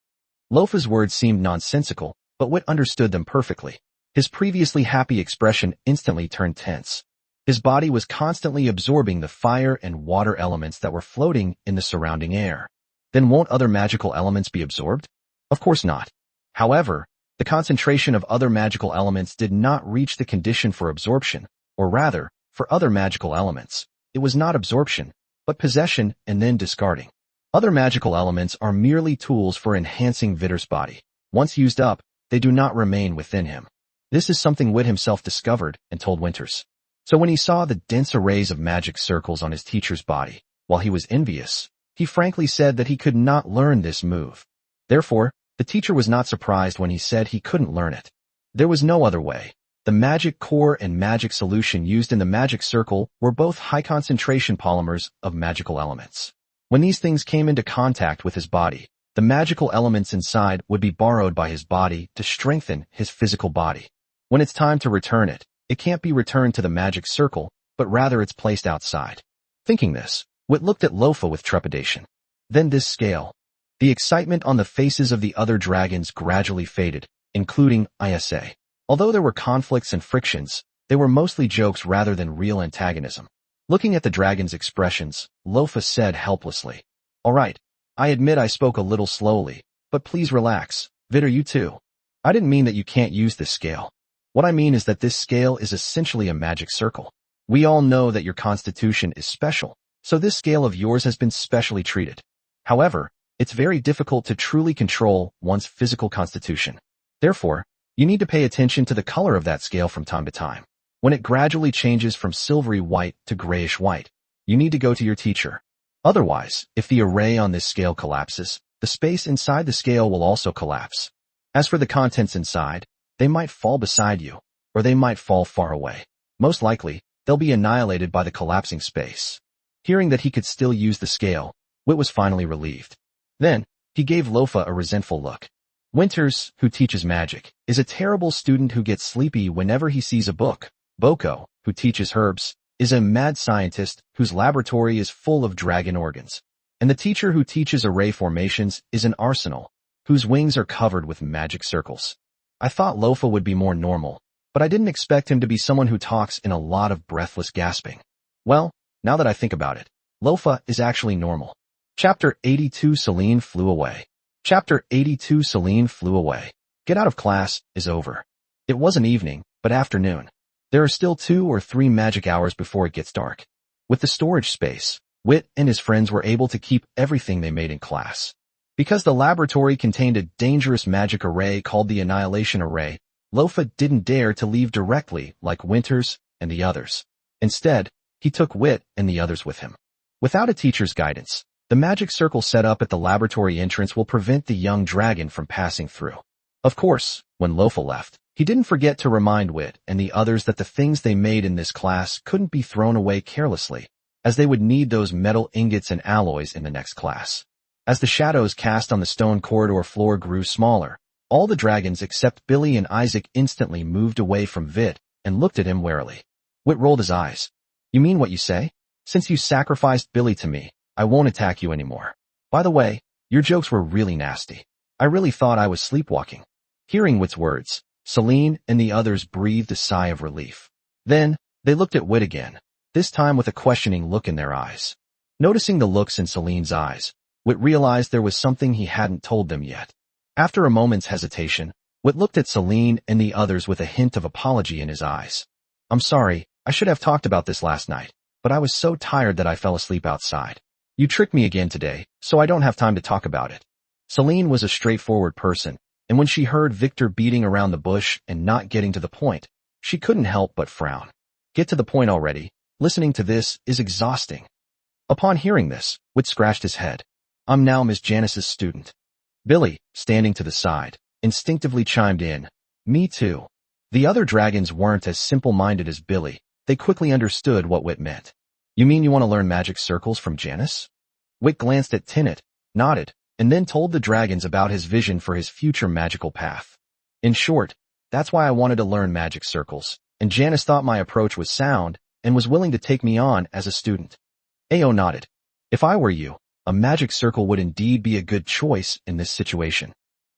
Loafa's words seemed nonsensical, but Wit understood them perfectly. His previously happy expression instantly turned tense. His body was constantly absorbing the fire and water elements that were floating in the surrounding air. Then won't other magical elements be absorbed? Of course not. However, the concentration of other magical elements did not reach the condition for absorption, or rather, for other magical elements. It was not absorption, but possession and then discarding. Other magical elements are merely tools for enhancing Vittor's body. Once used up, they do not remain within him. This is something Wit himself discovered and told Winters. So when he saw the dense arrays of magic circles on his teacher's body, while he was envious, he frankly said that he could not learn this move. Therefore, the teacher was not surprised when he said he couldn't learn it. There was no other way. The magic core and magic solution used in the magic circle were both high-concentration polymers of magical elements. When these things came into contact with his body, the magical elements inside would be borrowed by his body to strengthen his physical body. When it's time to return it, it can't be returned to the magic circle, but rather it's placed outside. Thinking this, Wit looked at Loafa with trepidation. Then this scale. The excitement on the faces of the other dragons gradually faded, including Isa. Although there were conflicts and frictions, they were mostly jokes rather than real antagonism. Looking at the dragon's expressions, Loafa said helplessly, All right, I admit I spoke a little slowly, but please relax, Vittor, you too. I didn't mean that you can't use this scale. What I mean is that this scale is essentially a magic circle. We all know that your constitution is special, so this scale of yours has been specially treated. However, it's very difficult to truly control one's physical constitution. Therefore, you need to pay attention to the color of that scale from time to time. When it gradually changes from silvery white to grayish white, you need to go to your teacher. Otherwise, if the array on this scale collapses, the space inside the scale will also collapse. As for the contents inside, they might fall beside you, or they might fall far away. Most likely, they'll be annihilated by the collapsing space. Hearing that he could still use the scale, Wit was finally relieved. Then, he gave Loafa a resentful look. Winters, who teaches magic, is a terrible student who gets sleepy whenever he sees a book. Boko, who teaches herbs, is a mad scientist whose laboratory is full of dragon organs. And the teacher who teaches array formations is an arsenal, whose wings are covered with magic circles. I thought Lofa would be more normal, but I didn't expect him to be someone who talks in a lot of breathless gasping. Well, now that I think about it, Lofa is actually normal. Chapter 82 Celine flew away. Chapter 82 Celine flew away. Get out of class is over. It wasn't evening, but afternoon. There are still 2 or 3 magic hours before it gets dark. With the storage space, Wit and his friends were able to keep everything they made in class. Because the laboratory contained a dangerous magic array called the Annihilation Array, Lofa didn't dare to leave directly like Winters and the others. Instead, he took Wit and the others with him. Without a teacher's guidance, the magic circle set up at the laboratory entrance will prevent the young dragon from passing through. Of course, when Lofa left, he didn't forget to remind Wit and the others that the things they made in this class couldn't be thrown away carelessly, as they would need those metal ingots and alloys in the next class. As the shadows cast on the stone corridor floor grew smaller, all the dragons except Billy and Isaac instantly moved away from Vit and looked at him warily. Wit rolled his eyes. You mean what you say? Since you sacrificed Billy to me, I won't attack you anymore. By the way, your jokes were really nasty. I really thought I was sleepwalking. Hearing Wit's words, Celine and the others breathed a sigh of relief. Then, they looked at Wit again, this time with a questioning look in their eyes. Noticing the looks in Celine's eyes, Wit realized there was something he hadn't told them yet. After a moment's hesitation, Wit looked at Celine and the others with a hint of apology in his eyes. I'm sorry, I should have talked about this last night, but I was so tired that I fell asleep outside. You tricked me again today, so I don't have time to talk about it. Celine was a straightforward person, and when she heard Vittor beating around the bush and not getting to the point, she couldn't help but frown. Get to the point already. Listening to this is exhausting. Upon hearing this, Wit scratched his head. I'm now Miss Janice's student. Billy, standing to the side, instinctively chimed in. Me too. The other dragons weren't as simple-minded as Billy. They quickly understood what Wit meant. You mean you want to learn magic circles from Janice? Wit glanced at Tinnet, nodded, and then told the dragons about his vision for his future magical path. In short, that's why I wanted to learn magic circles, and Janice thought my approach was sound and was willing to take me on as a student. Ao nodded. If I were you, a magic circle would indeed be a good choice in this situation.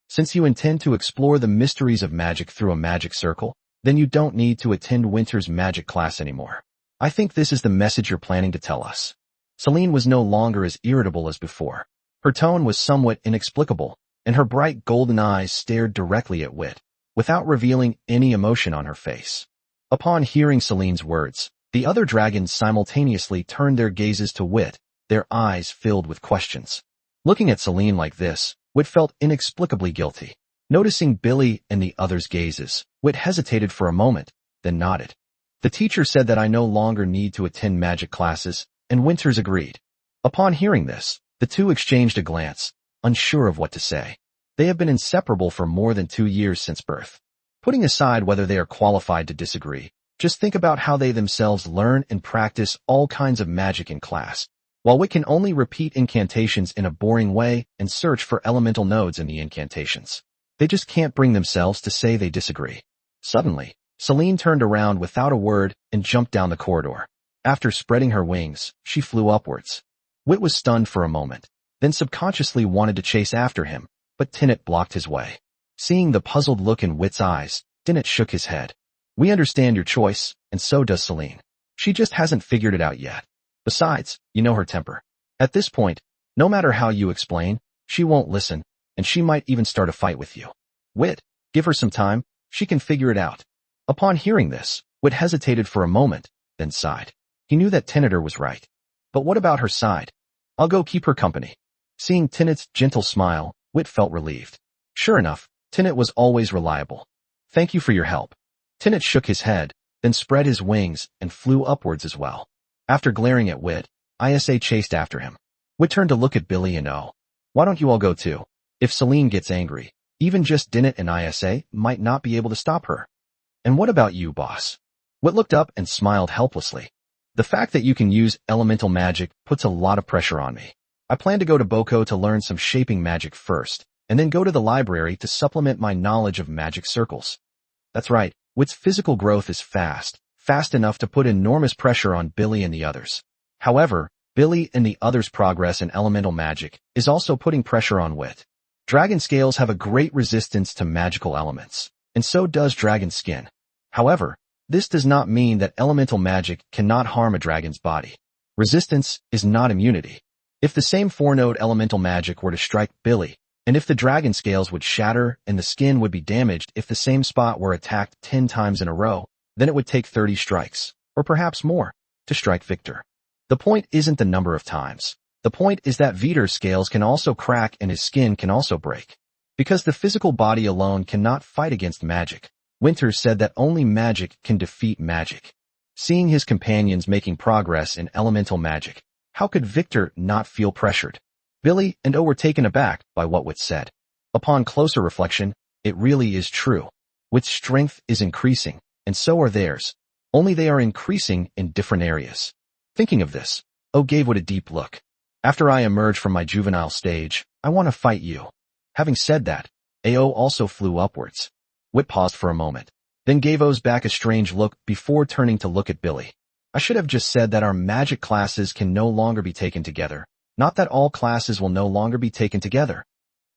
Since you intend to explore the mysteries of magic through a magic circle, then you don't need to attend Winter's magic class anymore. I think this is the message you're planning to tell us. Celine was no longer as irritable as before. Her tone was somewhat inexplicable, and her bright golden eyes stared directly at Wit, without revealing any emotion on her face. Upon hearing Celine's words, the other dragons simultaneously turned their gazes to Wit, their eyes filled with questions. Looking at Celine like this, Wit felt inexplicably guilty. Noticing Billy and the others' gazes, Wit hesitated for a moment, then nodded. The teacher said that I no longer need to attend magic classes, and Winters agreed. Upon hearing this, the two exchanged a glance, unsure of what to say. They have been inseparable for more than 2 years since birth. Putting aside whether they are qualified to disagree, just think about how they themselves learn and practice all kinds of magic in class, while Wit can only repeat incantations in a boring way and search for elemental nodes in the incantations. They just can't bring themselves to say they disagree. Suddenly, Celine turned around without a word and jumped down the corridor. After spreading her wings, she flew upwards. Wit was stunned for a moment, then subconsciously wanted to chase after him, but Tinnet blocked his way. Seeing the puzzled look in Wit's eyes, Tinnet shook his head. We understand your choice, and so does Celine. She just hasn't figured it out yet. Besides, you know her temper. At this point, no matter how you explain, she won't listen, and she might even start a fight with you. Wit, give her some time, she can figure it out. Upon hearing this, Wit hesitated for a moment, then sighed. He knew that Tinneter was right. But what about her side? I'll go keep her company. Seeing Tinnet's gentle smile, Wit felt relieved. Sure enough, Tinnet was always reliable. Thank you for your help. Tinnet shook his head, then spread his wings and flew upwards as well. After glaring at Wit, Isa chased after him. Wit turned to look at Billy and O. Why don't you all go too? If Celine gets angry, even just Dinnet and Isa might not be able to stop her. And what about you, boss? Wit looked up and smiled helplessly. The fact that you can use elemental magic puts a lot of pressure on me. I plan to go to Boko to learn some shaping magic first, and then go to the library to supplement my knowledge of magic circles. That's right, Wit's physical growth is fast enough to put enormous pressure on Billy and the others. However, Billy and the others' progress in elemental magic is also putting pressure on Wit. Dragon scales have a great resistance to magical elements, and so does dragon skin. However, this does not mean that elemental magic cannot harm a dragon's body. Resistance is not immunity. If the same 4-node elemental magic were to strike Billy, and if the dragon scales would shatter and the skin would be damaged if the same spot were attacked 10 times in a row, then it would take 30 strikes, or perhaps more, to strike Vittor. The point isn't the number of times. The point is that Vittor's scales can also crack and his skin can also break. Because the physical body alone cannot fight against magic, Winter said that only magic can defeat magic. Seeing his companions making progress in elemental magic, how could Vittor not feel pressured? Billy and O were taken aback by what Wit said. Upon closer reflection, it really is true. Wit's strength is increasing, and so are theirs. Only they are increasing in different areas. Thinking of this, O gave Wit a deep look. After I emerge from my juvenile stage, I want to fight you. Having said that, AO also flew upwards. Wit paused for a moment, then gave O's back a strange look before turning to look at Billy. I should have just said that our magic classes can no longer be taken together, not that all classes will no longer be taken together.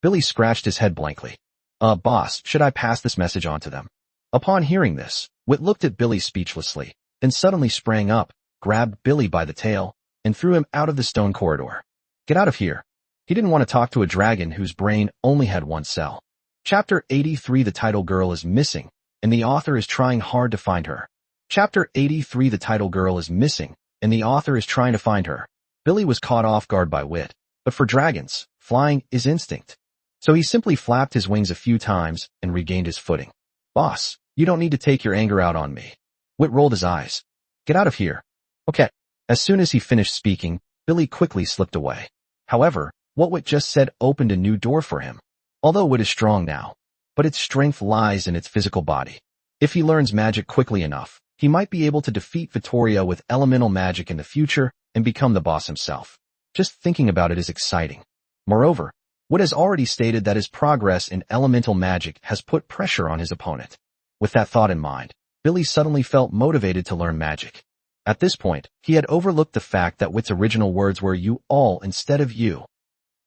Billy scratched his head blankly. Boss, should I pass this message on to them? Upon hearing this, Wit looked at Billy speechlessly, then suddenly sprang up, grabbed Billy by the tail, and threw him out of the stone corridor. Get out of here. He didn't want to talk to a dragon whose brain only had one cell. Chapter 83 The title girl is missing, and the author is trying hard to find her. Chapter 83 The title girl is missing, and the author is trying to find her. Billy was caught off guard by Wit, but for dragons, flying is instinct. So he simply flapped his wings a few times and regained his footing. Boss, you don't need to take your anger out on me. Wit rolled his eyes. Get out of here. Okay. As soon as he finished speaking, Billy quickly slipped away. However, what Wit just said opened a new door for him. Although Wit is strong now, but its strength lies in its physical body. If he learns magic quickly enough, he might be able to defeat Vittoria with elemental magic in the future and become the boss himself. Just thinking about it is exciting. Moreover, Wit has already stated that his progress in elemental magic has put pressure on his opponent. With that thought in mind, Billy suddenly felt motivated to learn magic. At this point, he had overlooked the fact that Wit's original words were you all instead of you.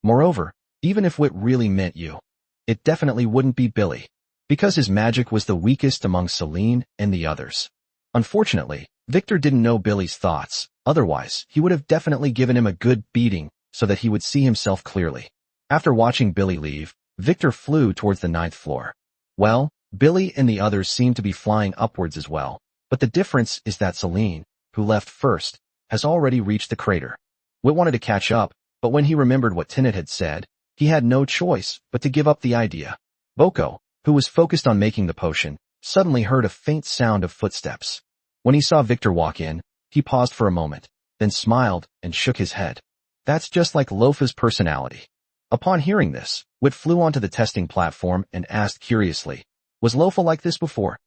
Moreover, even if Wit really meant you, it definitely wouldn't be Billy, because his magic was the weakest among Celine and the others. Unfortunately, Vittor didn't know Billy's thoughts, otherwise he would have definitely given him a good beating so that he would see himself clearly. After watching Billy leave, Vittor flew towards the 9th floor. Well, Billy and the others seemed to be flying upwards as well, but the difference is that Celine, who left first, has already reached the crater. Wit wanted to catch up, but when he remembered what Tinnet had said, he had no choice but to give up the idea. Boko, who was focused on making the potion, suddenly heard a faint sound of footsteps. When he saw Vittor walk in, he paused for a moment, then smiled and shook his head. That's just like Lofa's personality. Upon hearing this, Wit flew onto the testing platform and asked curiously, was Lofa like this before?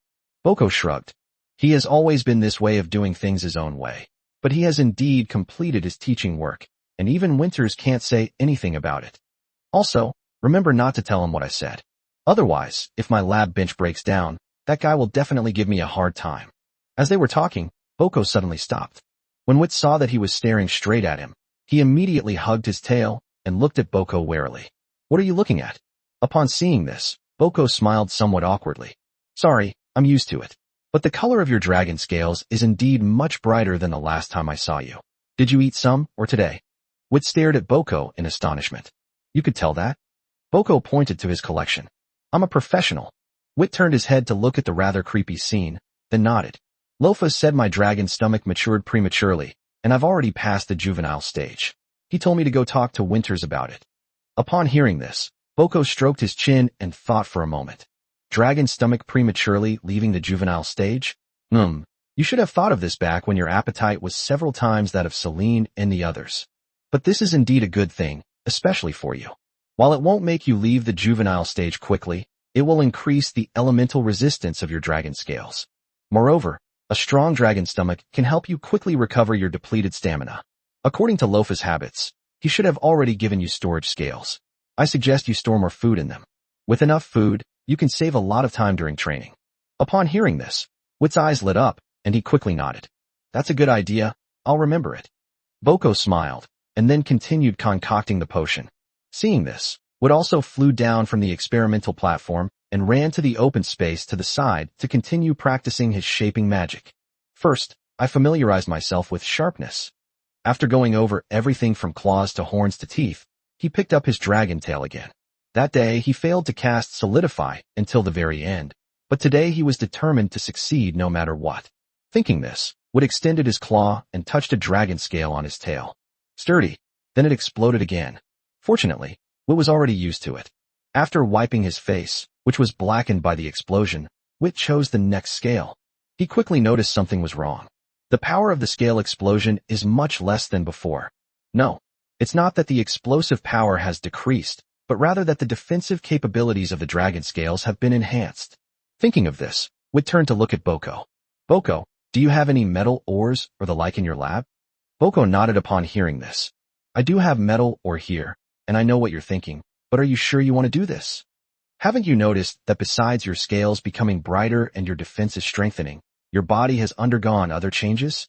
Boko shrugged. He has always been this way of doing things his own way, but he has indeed completed his teaching work, and even Winters can't say anything about it. Also, remember not to tell him what I said. Otherwise, if my lab bench breaks down, that guy will definitely give me a hard time. As they were talking, Boko suddenly stopped. When Wit saw that he was staring straight at him, he immediately hugged his tail and looked at Boko warily. What are you looking at? Upon seeing this, Boko smiled somewhat awkwardly. Sorry, I'm used to it. But the color of your dragon scales is indeed much brighter than the last time I saw you. Did you eat some, or today? Wit stared at Boko in astonishment. You could tell that? Boko pointed to his collection. I'm a professional. Wit turned his head to look at the rather creepy scene, then nodded. Lofa said my dragon stomach matured prematurely, and I've already passed the juvenile stage. He told me to go talk to Winters about it. Upon hearing this, Boko stroked his chin and thought for a moment. Dragon stomach prematurely leaving the juvenile stage? You should have thought of this back when your appetite was several times that of Celine and the others. But this is indeed a good thing, especially for you. While it won't make you leave the juvenile stage quickly, it will increase the elemental resistance of your dragon scales. Moreover, a strong dragon stomach can help you quickly recover your depleted stamina. According to Lofa's habits, he should have already given you storage scales. I suggest you store more food in them. With enough food, you can save a lot of time during training. Upon hearing this, Wit's eyes lit up, and he quickly nodded. That's a good idea, I'll remember it. Boko smiled, and then continued concocting the potion. Seeing this, Wit also flew down from the experimental platform and ran to the open space to the side to continue practicing his shaping magic. First, I familiarized myself with sharpness. After going over everything from claws to horns to teeth, he picked up his dragon tail again. That day, he failed to cast Solidify until the very end, but today he was determined to succeed no matter what. Thinking this, Wit extended his claw and touched a dragon scale on his tail. Sturdy. Then it exploded again. Fortunately, Wit was already used to it. After wiping his face, which was blackened by the explosion, Wit chose the next scale. He quickly noticed something was wrong. The power of the scale explosion is much less than before. No, it's not that the explosive power has decreased, but rather that the defensive capabilities of the dragon scales have been enhanced. Thinking of this, Wit turned to look at Boko. Boko, do you have any metal ores or the like in your lab? Boko nodded upon hearing this. I do have metal ore here, and I know what you're thinking, but are you sure you want to do this? Haven't you noticed that besides your scales becoming brighter and your defenses strengthening, your body has undergone other changes?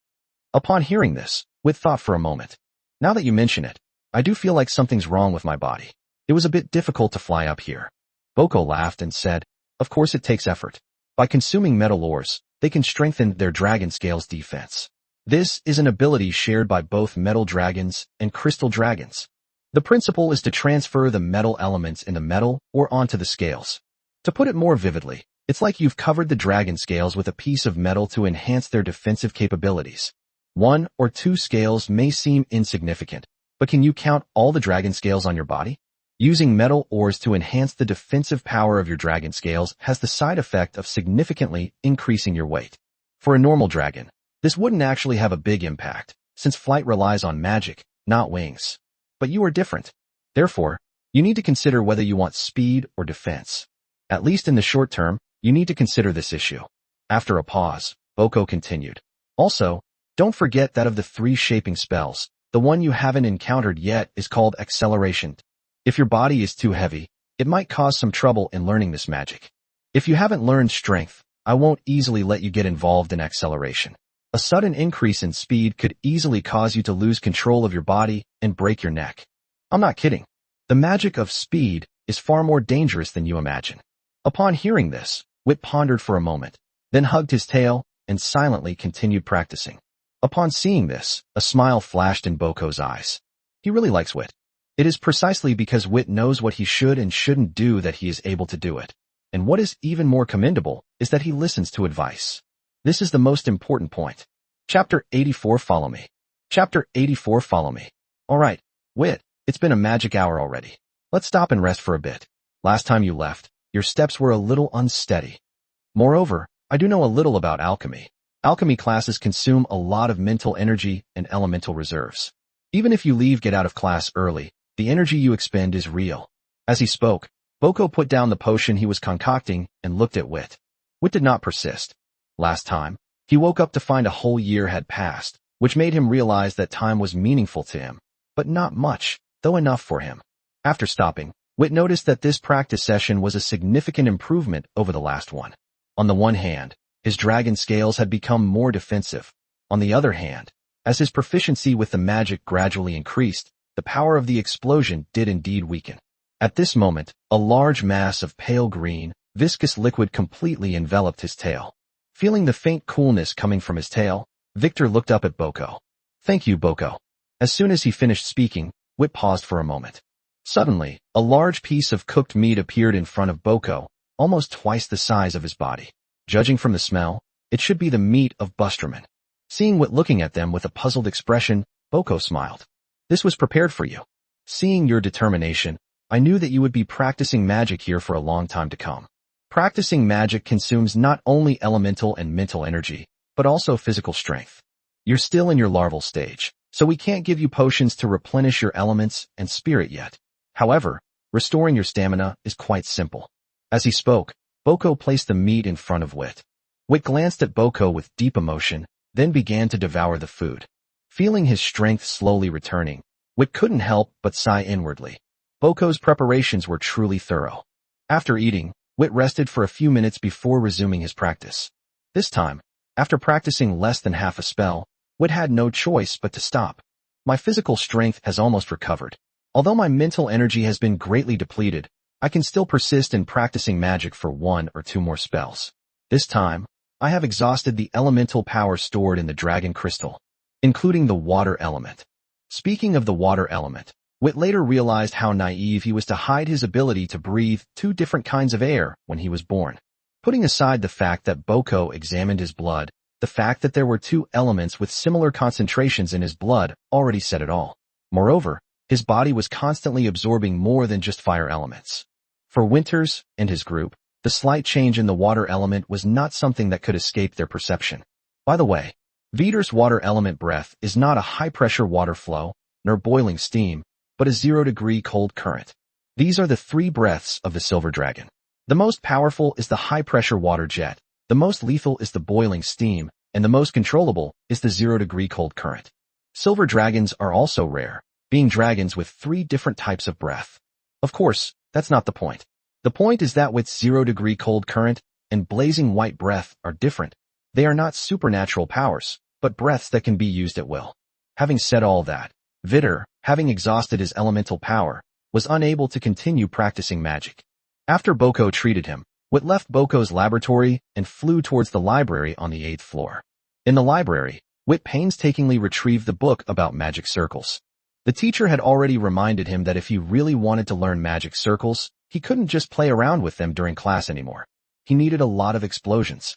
Upon hearing this, Wit thought for a moment. Now that you mention it, I do feel like something's wrong with my body. It was a bit difficult to fly up here. Boko laughed and said, of course it takes effort. By consuming metal ores, they can strengthen their dragon scales defense. This is an ability shared by both metal dragons and crystal dragons. The principle is to transfer the metal elements in the metal or onto the scales. To put it more vividly, it's like you've covered the dragon scales with a piece of metal to enhance their defensive capabilities. 1 or 2 scales may seem insignificant, but can you count all the dragon scales on your body? Using metal ores to enhance the defensive power of your dragon scales has the side effect of significantly increasing your weight. For a normal dragon, this wouldn't actually have a big impact, since flight relies on magic, not wings. But you are different. Therefore, you need to consider whether you want speed or defense. At least in the short term, you need to consider this issue. After a pause, Boko continued. Also, don't forget that of the 3 shaping spells, the one you haven't encountered yet is called acceleration. If your body is too heavy, it might cause some trouble in learning this magic. If you haven't learned strength, I won't easily let you get involved in acceleration. A sudden increase in speed could easily cause you to lose control of your body and break your neck. I'm not kidding. The magic of speed is far more dangerous than you imagine. Upon hearing this, Wit pondered for a moment, then hugged his tail and silently continued practicing. Upon seeing this, a smile flashed in Boko's eyes. He really likes Wit. It is precisely because Wit knows what he should and shouldn't do that he is able to do it. And what is even more commendable is that he listens to advice. This is the most important point. Chapter 84 Follow me. Chapter 84 Follow me. Alright, Wit, it's been a magic hour already. Let's stop and rest for a bit. Last time you left, your steps were a little unsteady. Moreover, I do know a little about alchemy. Alchemy classes consume a lot of mental energy and elemental reserves. Even if you get out of class early, the energy you expend is real. As he spoke, Boko put down the potion he was concocting and looked at Wit. Wit did not persist. Last time, he woke up to find a whole year had passed, which made him realize that time was meaningful to him, but not much, though enough for him. After stopping, Wit noticed that this practice session was a significant improvement over the last one. On the one hand, his dragon scales had become more defensive. On the other hand, as his proficiency with the magic gradually increased, the power of the explosion did indeed weaken. At this moment, a large mass of pale green, viscous liquid completely enveloped his tail. Feeling the faint coolness coming from his tail, Vittor looked up at Boko. Thank you, Boko. As soon as he finished speaking, Wit paused for a moment. Suddenly, a large piece of cooked meat appeared in front of Boko, almost twice the size of his body. Judging from the smell, it should be the meat of Busterman. Seeing Wit looking at them with a puzzled expression, Boko smiled. This was prepared for you. Seeing your determination, I knew that you would be practicing magic here for a long time to come. Practicing magic consumes not only elemental and mental energy, but also physical strength. You're still in your larval stage, so we can't give you potions to replenish your elements and spirit yet. However, restoring your stamina is quite simple. As he spoke, Boko placed the meat in front of Wit. Wit glanced at Boko with deep emotion, then began to devour the food. Feeling his strength slowly returning, Wit couldn't help but sigh inwardly. Boko's preparations were truly thorough. After eating, Wit rested for a few minutes before resuming his practice. This time, after practicing less than half a spell, Wit had no choice but to stop. My physical strength has almost recovered. Although my mental energy has been greatly depleted, I can still persist in practicing magic for 1 or 2 more spells. This time, I have exhausted the elemental power stored in the dragon crystal, including the water element. Speaking of the water element, Witt later realized how naive he was to hide his ability to breathe 2 different kinds of air when he was born. Putting aside the fact that Boko examined his blood, the fact that there were 2 elements with similar concentrations in his blood already said it all. Moreover, his body was constantly absorbing more than just fire elements. For Winters and his group, the slight change in the water element was not something that could escape their perception. By the way, Vittor's water element breath is not a high-pressure water flow, nor boiling steam, but a 0-degree cold current. These are the 3 breaths of the silver dragon. The most powerful is the high-pressure water jet, the most lethal is the boiling steam, and the most controllable is the 0-degree cold current. Silver dragons are also rare, being dragons with 3 different types of breath. Of course, that's not the point. The point is that with 0-degree cold current and blazing white breath are different. They are not supernatural powers, but breaths that can be used at will. Having said all that, Vittor, having exhausted his elemental power, was unable to continue practicing magic. After Boko treated him, Witt left Boko's laboratory and flew towards the library on the 8th floor. In the library, Witt painstakingly retrieved the book about magic circles. The teacher had already reminded him that if he really wanted to learn magic circles, he couldn't just play around with them during class anymore. He needed a lot of explosions.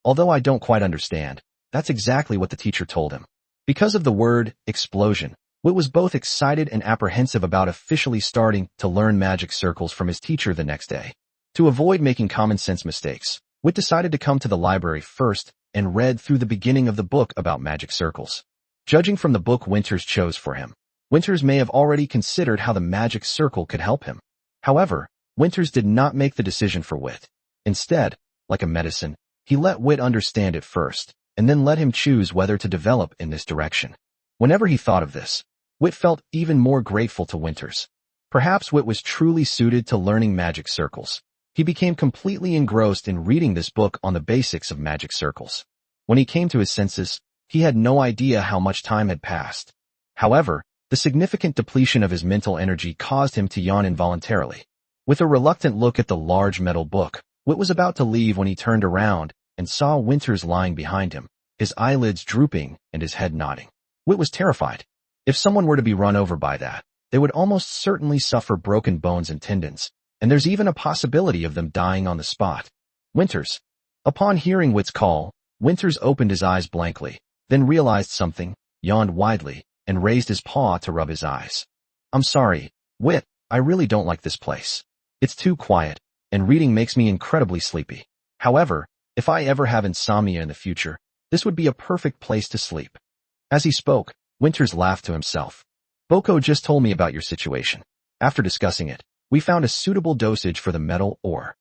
Although I don't quite understand, that's exactly what the teacher told him. Because of the word explosion, Witt was both excited and apprehensive about officially starting to learn magic circles from his teacher the next day. To avoid making common sense mistakes, Witt decided to come to the library first and read through the beginning of the book about magic circles. Judging from the book Winters chose for him, Winters may have already considered how the magic circle could help him. However, Winters did not make the decision for Witt. Instead, like a medicine, he let Witt understand it first, and then let him choose whether to develop in this direction. Whenever he thought of this, Witt felt even more grateful to Winters. Perhaps Witt was truly suited to learning magic circles. He became completely engrossed in reading this book on the basics of magic circles. When he came to his senses, he had no idea how much time had passed. However, the significant depletion of his mental energy caused him to yawn involuntarily. With a reluctant look at the large metal book, Witt was about to leave when he turned around and saw Winters lying behind him, his eyelids drooping and his head nodding. Witt was terrified. If someone were to be run over by that, they would almost certainly suffer broken bones and tendons, and there's even a possibility of them dying on the spot. Winters. Upon hearing Witt's call, Winters opened his eyes blankly, then realized something, yawned widely, and raised his paw to rub his eyes. I'm sorry, Witt, I really don't like this place. It's too quiet, and reading makes me incredibly sleepy. However, if I ever have insomnia in the future, this would be a perfect place to sleep. As he spoke, Winters laughed to himself. Boko just told me about your situation. After discussing it, we found a suitable dosage for the metal ore.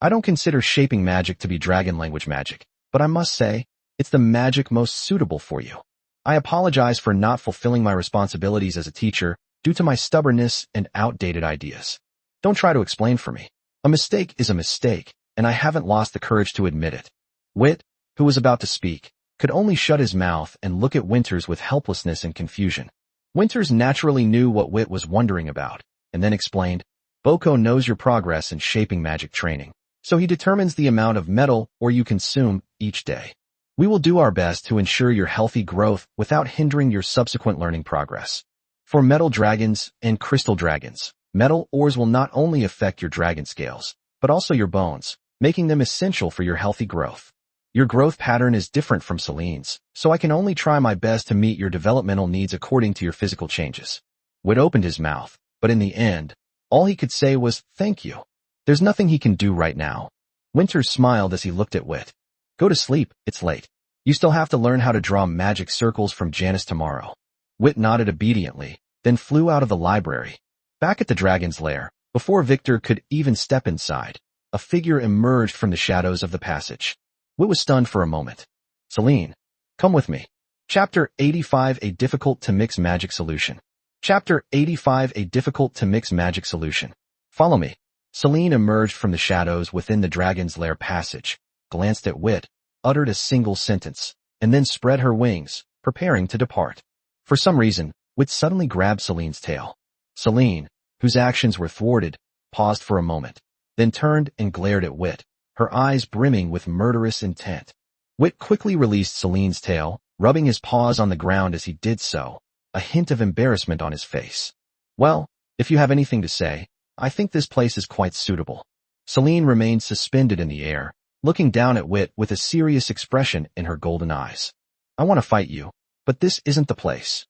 I don't consider shaping magic to be dragon language magic, but I must say, it's the magic most suitable for you. I apologize for not fulfilling my responsibilities as a teacher due to my stubbornness and outdated ideas. Don't try to explain for me. A mistake is a mistake, and I haven't lost the courage to admit it. Witt, who was about to speak, could only shut his mouth and look at Winters with helplessness and confusion. Winters naturally knew what Witt was wondering about, and then explained, Boko knows your progress in shaping magic training, so he determines the amount of metal ore you consume each day. We will do our best to ensure your healthy growth without hindering your subsequent learning progress. For metal dragons and crystal dragons, metal ores will not only affect your dragon scales, but also your bones, making them essential for your healthy growth. Your growth pattern is different from Celine's, so I can only try my best to meet your developmental needs according to your physical changes. Witt opened his mouth, but in the end, all he could say was, thank you. There's nothing he can do right now. Winters smiled as he looked at Witt. Go to sleep, it's late. You still have to learn how to draw magic circles from Janus tomorrow. Witt nodded obediently, then flew out of the library. Back at the dragon's lair, before Vittor could even step inside, a figure emerged from the shadows of the passage. Witt was stunned for a moment. Celine, come with me. Chapter 85 A Difficult to Mix Magic Solution. Chapter 85 A Difficult to Mix Magic Solution. Follow me. Celine emerged from the shadows within the dragon's lair passage, glanced at Witt, uttered a single sentence, and then spread her wings, preparing to depart. For some reason, Wit suddenly grabbed Celine's tail. Celine, whose actions were thwarted, paused for a moment, then turned and glared at Wit, her eyes brimming with murderous intent. Wit quickly released Celine's tail, rubbing his paws on the ground as he did so, a hint of embarrassment on his face. Well, if you have anything to say, I think this place is quite suitable. Celine remained suspended in the air, looking down at Wit with a serious expression in her golden eyes. I want to fight you, but this isn't the place.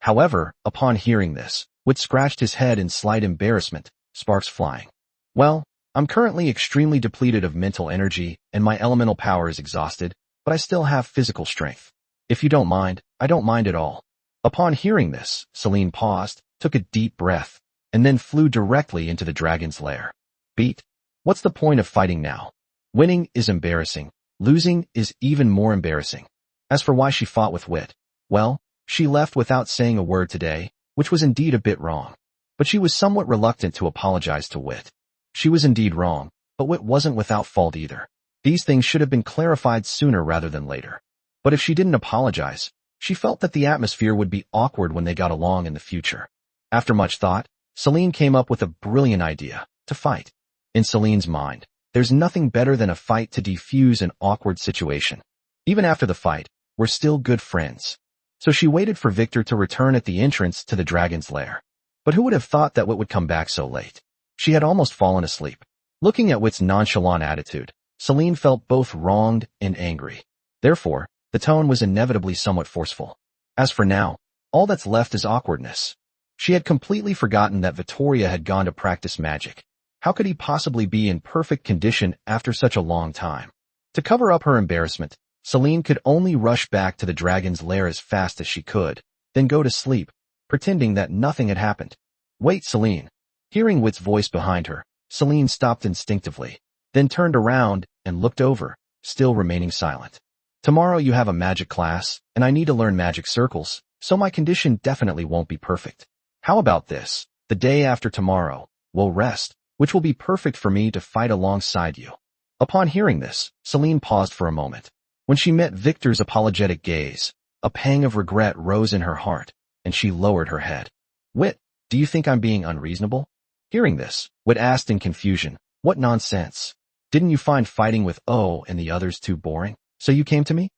However, upon hearing this, Wit scratched his head in slight embarrassment, sparks flying. Well, I'm currently extremely depleted of mental energy and my elemental power is exhausted, but I still have physical strength. If you don't mind, I don't mind at all. Upon hearing this, Celine paused, took a deep breath, and then flew directly into the dragon's lair. Beat. What's the point of fighting now? Winning is embarrassing. Losing is even more embarrassing. As for why she fought with Wit, well, she left without saying a word today, which was indeed a bit wrong. But she was somewhat reluctant to apologize to Wit. She was indeed wrong, but Wit wasn't without fault either. These things should have been clarified sooner rather than later. But if she didn't apologize, she felt that the atmosphere would be awkward when they got along in the future. After much thought, Celine came up with a brilliant idea, to fight. In Celine's mind, there's nothing better than a fight to defuse an awkward situation. Even after the fight, we're still good friends. So she waited for Vittor to return at the entrance to the dragon's lair. But who would have thought that Wit would come back so late? She had almost fallen asleep. Looking at Wit's nonchalant attitude, Celine felt both wronged and angry. Therefore, the tone was inevitably somewhat forceful. As for now, all that's left is awkwardness. She had completely forgotten that Vittoria had gone to practice magic. How could he possibly be in perfect condition after such a long time? To cover up her embarrassment, Celine could only rush back to the dragon's lair as fast as she could, then go to sleep, pretending that nothing had happened. Wait, Celine. Hearing Wit's voice behind her, Celine stopped instinctively, then turned around and looked over, still remaining silent. Tomorrow you have a magic class, and I need to learn magic circles, so my condition definitely won't be perfect. How about this? The day after tomorrow, we'll rest, which will be perfect for me to fight alongside you. Upon hearing this, Celine paused for a moment. When she met Vittor's apologetic gaze, a pang of regret rose in her heart, and she lowered her head. Wit, do you think I'm being unreasonable? Hearing this, Wit asked in confusion, what nonsense? Didn't you find fighting with O and the others too boring, so you came to me?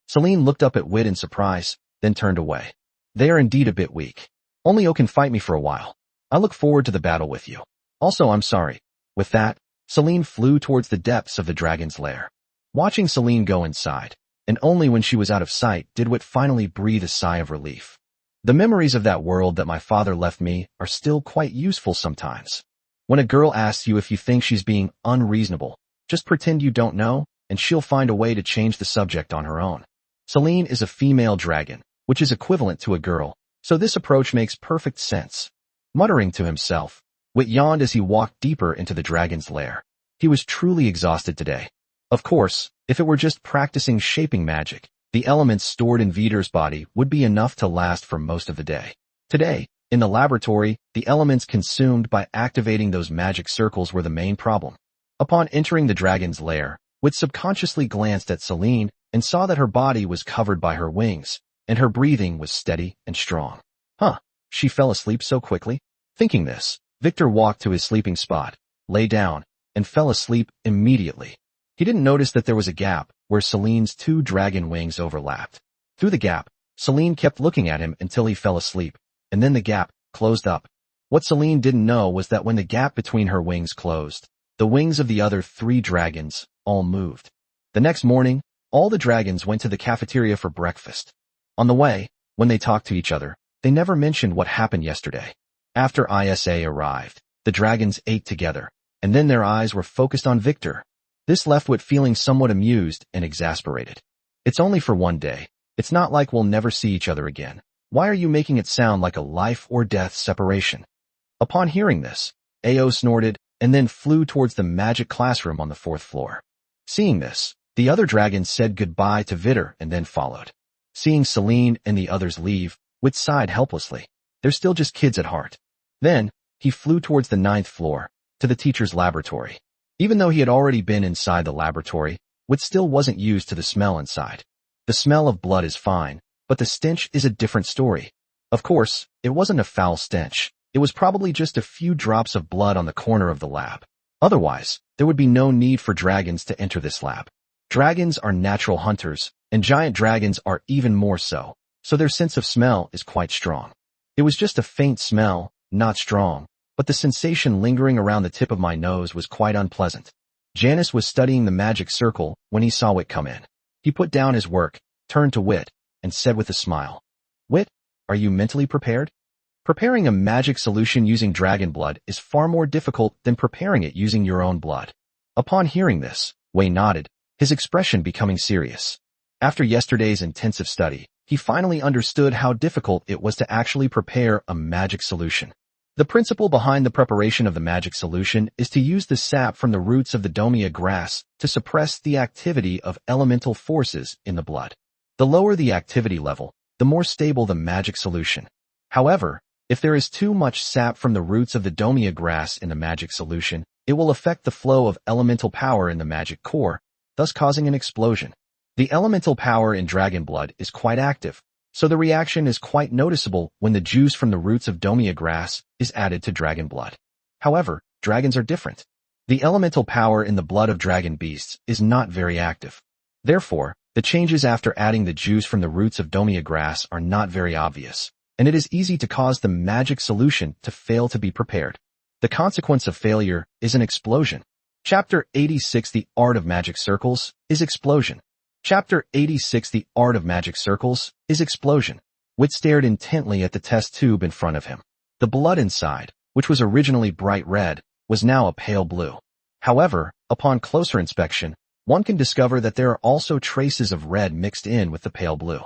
Celine looked up at Wit in surprise, then turned away. They are indeed a bit weak. Only O can fight me for a while. I look forward to the battle with you. Also, I'm sorry. With that, Celine flew towards the depths of the dragon's lair. Watching Celine go inside, and only when she was out of sight did Wit finally breathe a sigh of relief. The memories of that world that my father left me are still quite useful sometimes. When a girl asks you if you think she's being unreasonable, just pretend you don't know, and she'll find a way to change the subject on her own. Celine is a female dragon, which is equivalent to a girl, so this approach makes perfect sense. Muttering to himself, Wit yawned as he walked deeper into the dragon's lair. He was truly exhausted today. Of course, if it were just practicing shaping magic, the elements stored in Vittor's body would be enough to last for most of the day. Today, in the laboratory, the elements consumed by activating those magic circles were the main problem. Upon entering the dragon's lair, Wit subconsciously glanced at Celine and saw that her body was covered by her wings, and her breathing was steady and strong. She fell asleep so quickly? Thinking this, Vittor walked to his sleeping spot, lay down, and fell asleep immediately. He didn't notice that there was a gap where Celine's two dragon wings overlapped. Through the gap, Celine kept looking at him until he fell asleep, and then the gap closed up. What Celine didn't know was that when the gap between her wings closed, the wings of the other 3 dragons all moved. The next morning, all the dragons went to the cafeteria for breakfast. On the way, when they talked to each other, they never mentioned what happened yesterday. After ISA arrived, the dragons ate together, and then their eyes were focused on Vittor. This left Wit feeling somewhat amused and exasperated. It's only for one day. It's not like we'll never see each other again. Why are you making it sound like a life or death separation? Upon hearing this, Ao snorted and then flew towards the magic classroom on the 4th floor. Seeing this, the other dragons said goodbye to Vittor and then followed. Seeing Celine and the others leave, Wit sighed helplessly. They're still just kids at heart. Then, he flew towards the 9th floor, to the teacher's laboratory. Even though he had already been inside the laboratory, Wit still wasn't used to the smell inside. The smell of blood is fine, but the stench is a different story. Of course, it wasn't a foul stench. It was probably just a few drops of blood on the corner of the lab. Otherwise, there would be no need for dragons to enter this lab. Dragons are natural hunters, and giant dragons are even more so, so their sense of smell is quite strong. It was just a faint smell, not strong, but the sensation lingering around the tip of my nose was quite unpleasant. Janus was studying the magic circle when he saw Wit come in. He put down his work, turned to Wit, and said with a smile, "Wit, are you mentally prepared?" Preparing a magic solution using dragon blood is far more difficult than preparing it using your own blood. Upon hearing this, Wei nodded, his expression becoming serious. After yesterday's intensive study, he finally understood how difficult it was to actually prepare a magic solution. The principle behind the preparation of the magic solution is to use the sap from the roots of the domia grass to suppress the activity of elemental forces in the blood. The lower the activity level, the more stable the magic solution. However, if there is too much sap from the roots of the domia grass in the magic solution, it will affect the flow of elemental power in the magic core, thus causing an explosion. The elemental power in dragon blood is quite active, so the reaction is quite noticeable when the juice from the roots of domia grass is added to dragon blood. However, dragons are different. The elemental power in the blood of dragon beasts is not very active. Therefore, the changes after adding the juice from the roots of domia grass are not very obvious, and it is easy to cause the magic solution to fail to be prepared. The consequence of failure is an explosion. Chapter 86 The Art of Magic Circles is Explosion. Chapter 86 The Art of Magic Circles is Explosion. Wit stared intently at the test tube in front of him. The blood inside, which was originally bright red, was now a pale blue. However, upon closer inspection, one can discover that there are also traces of red mixed in with the pale blue.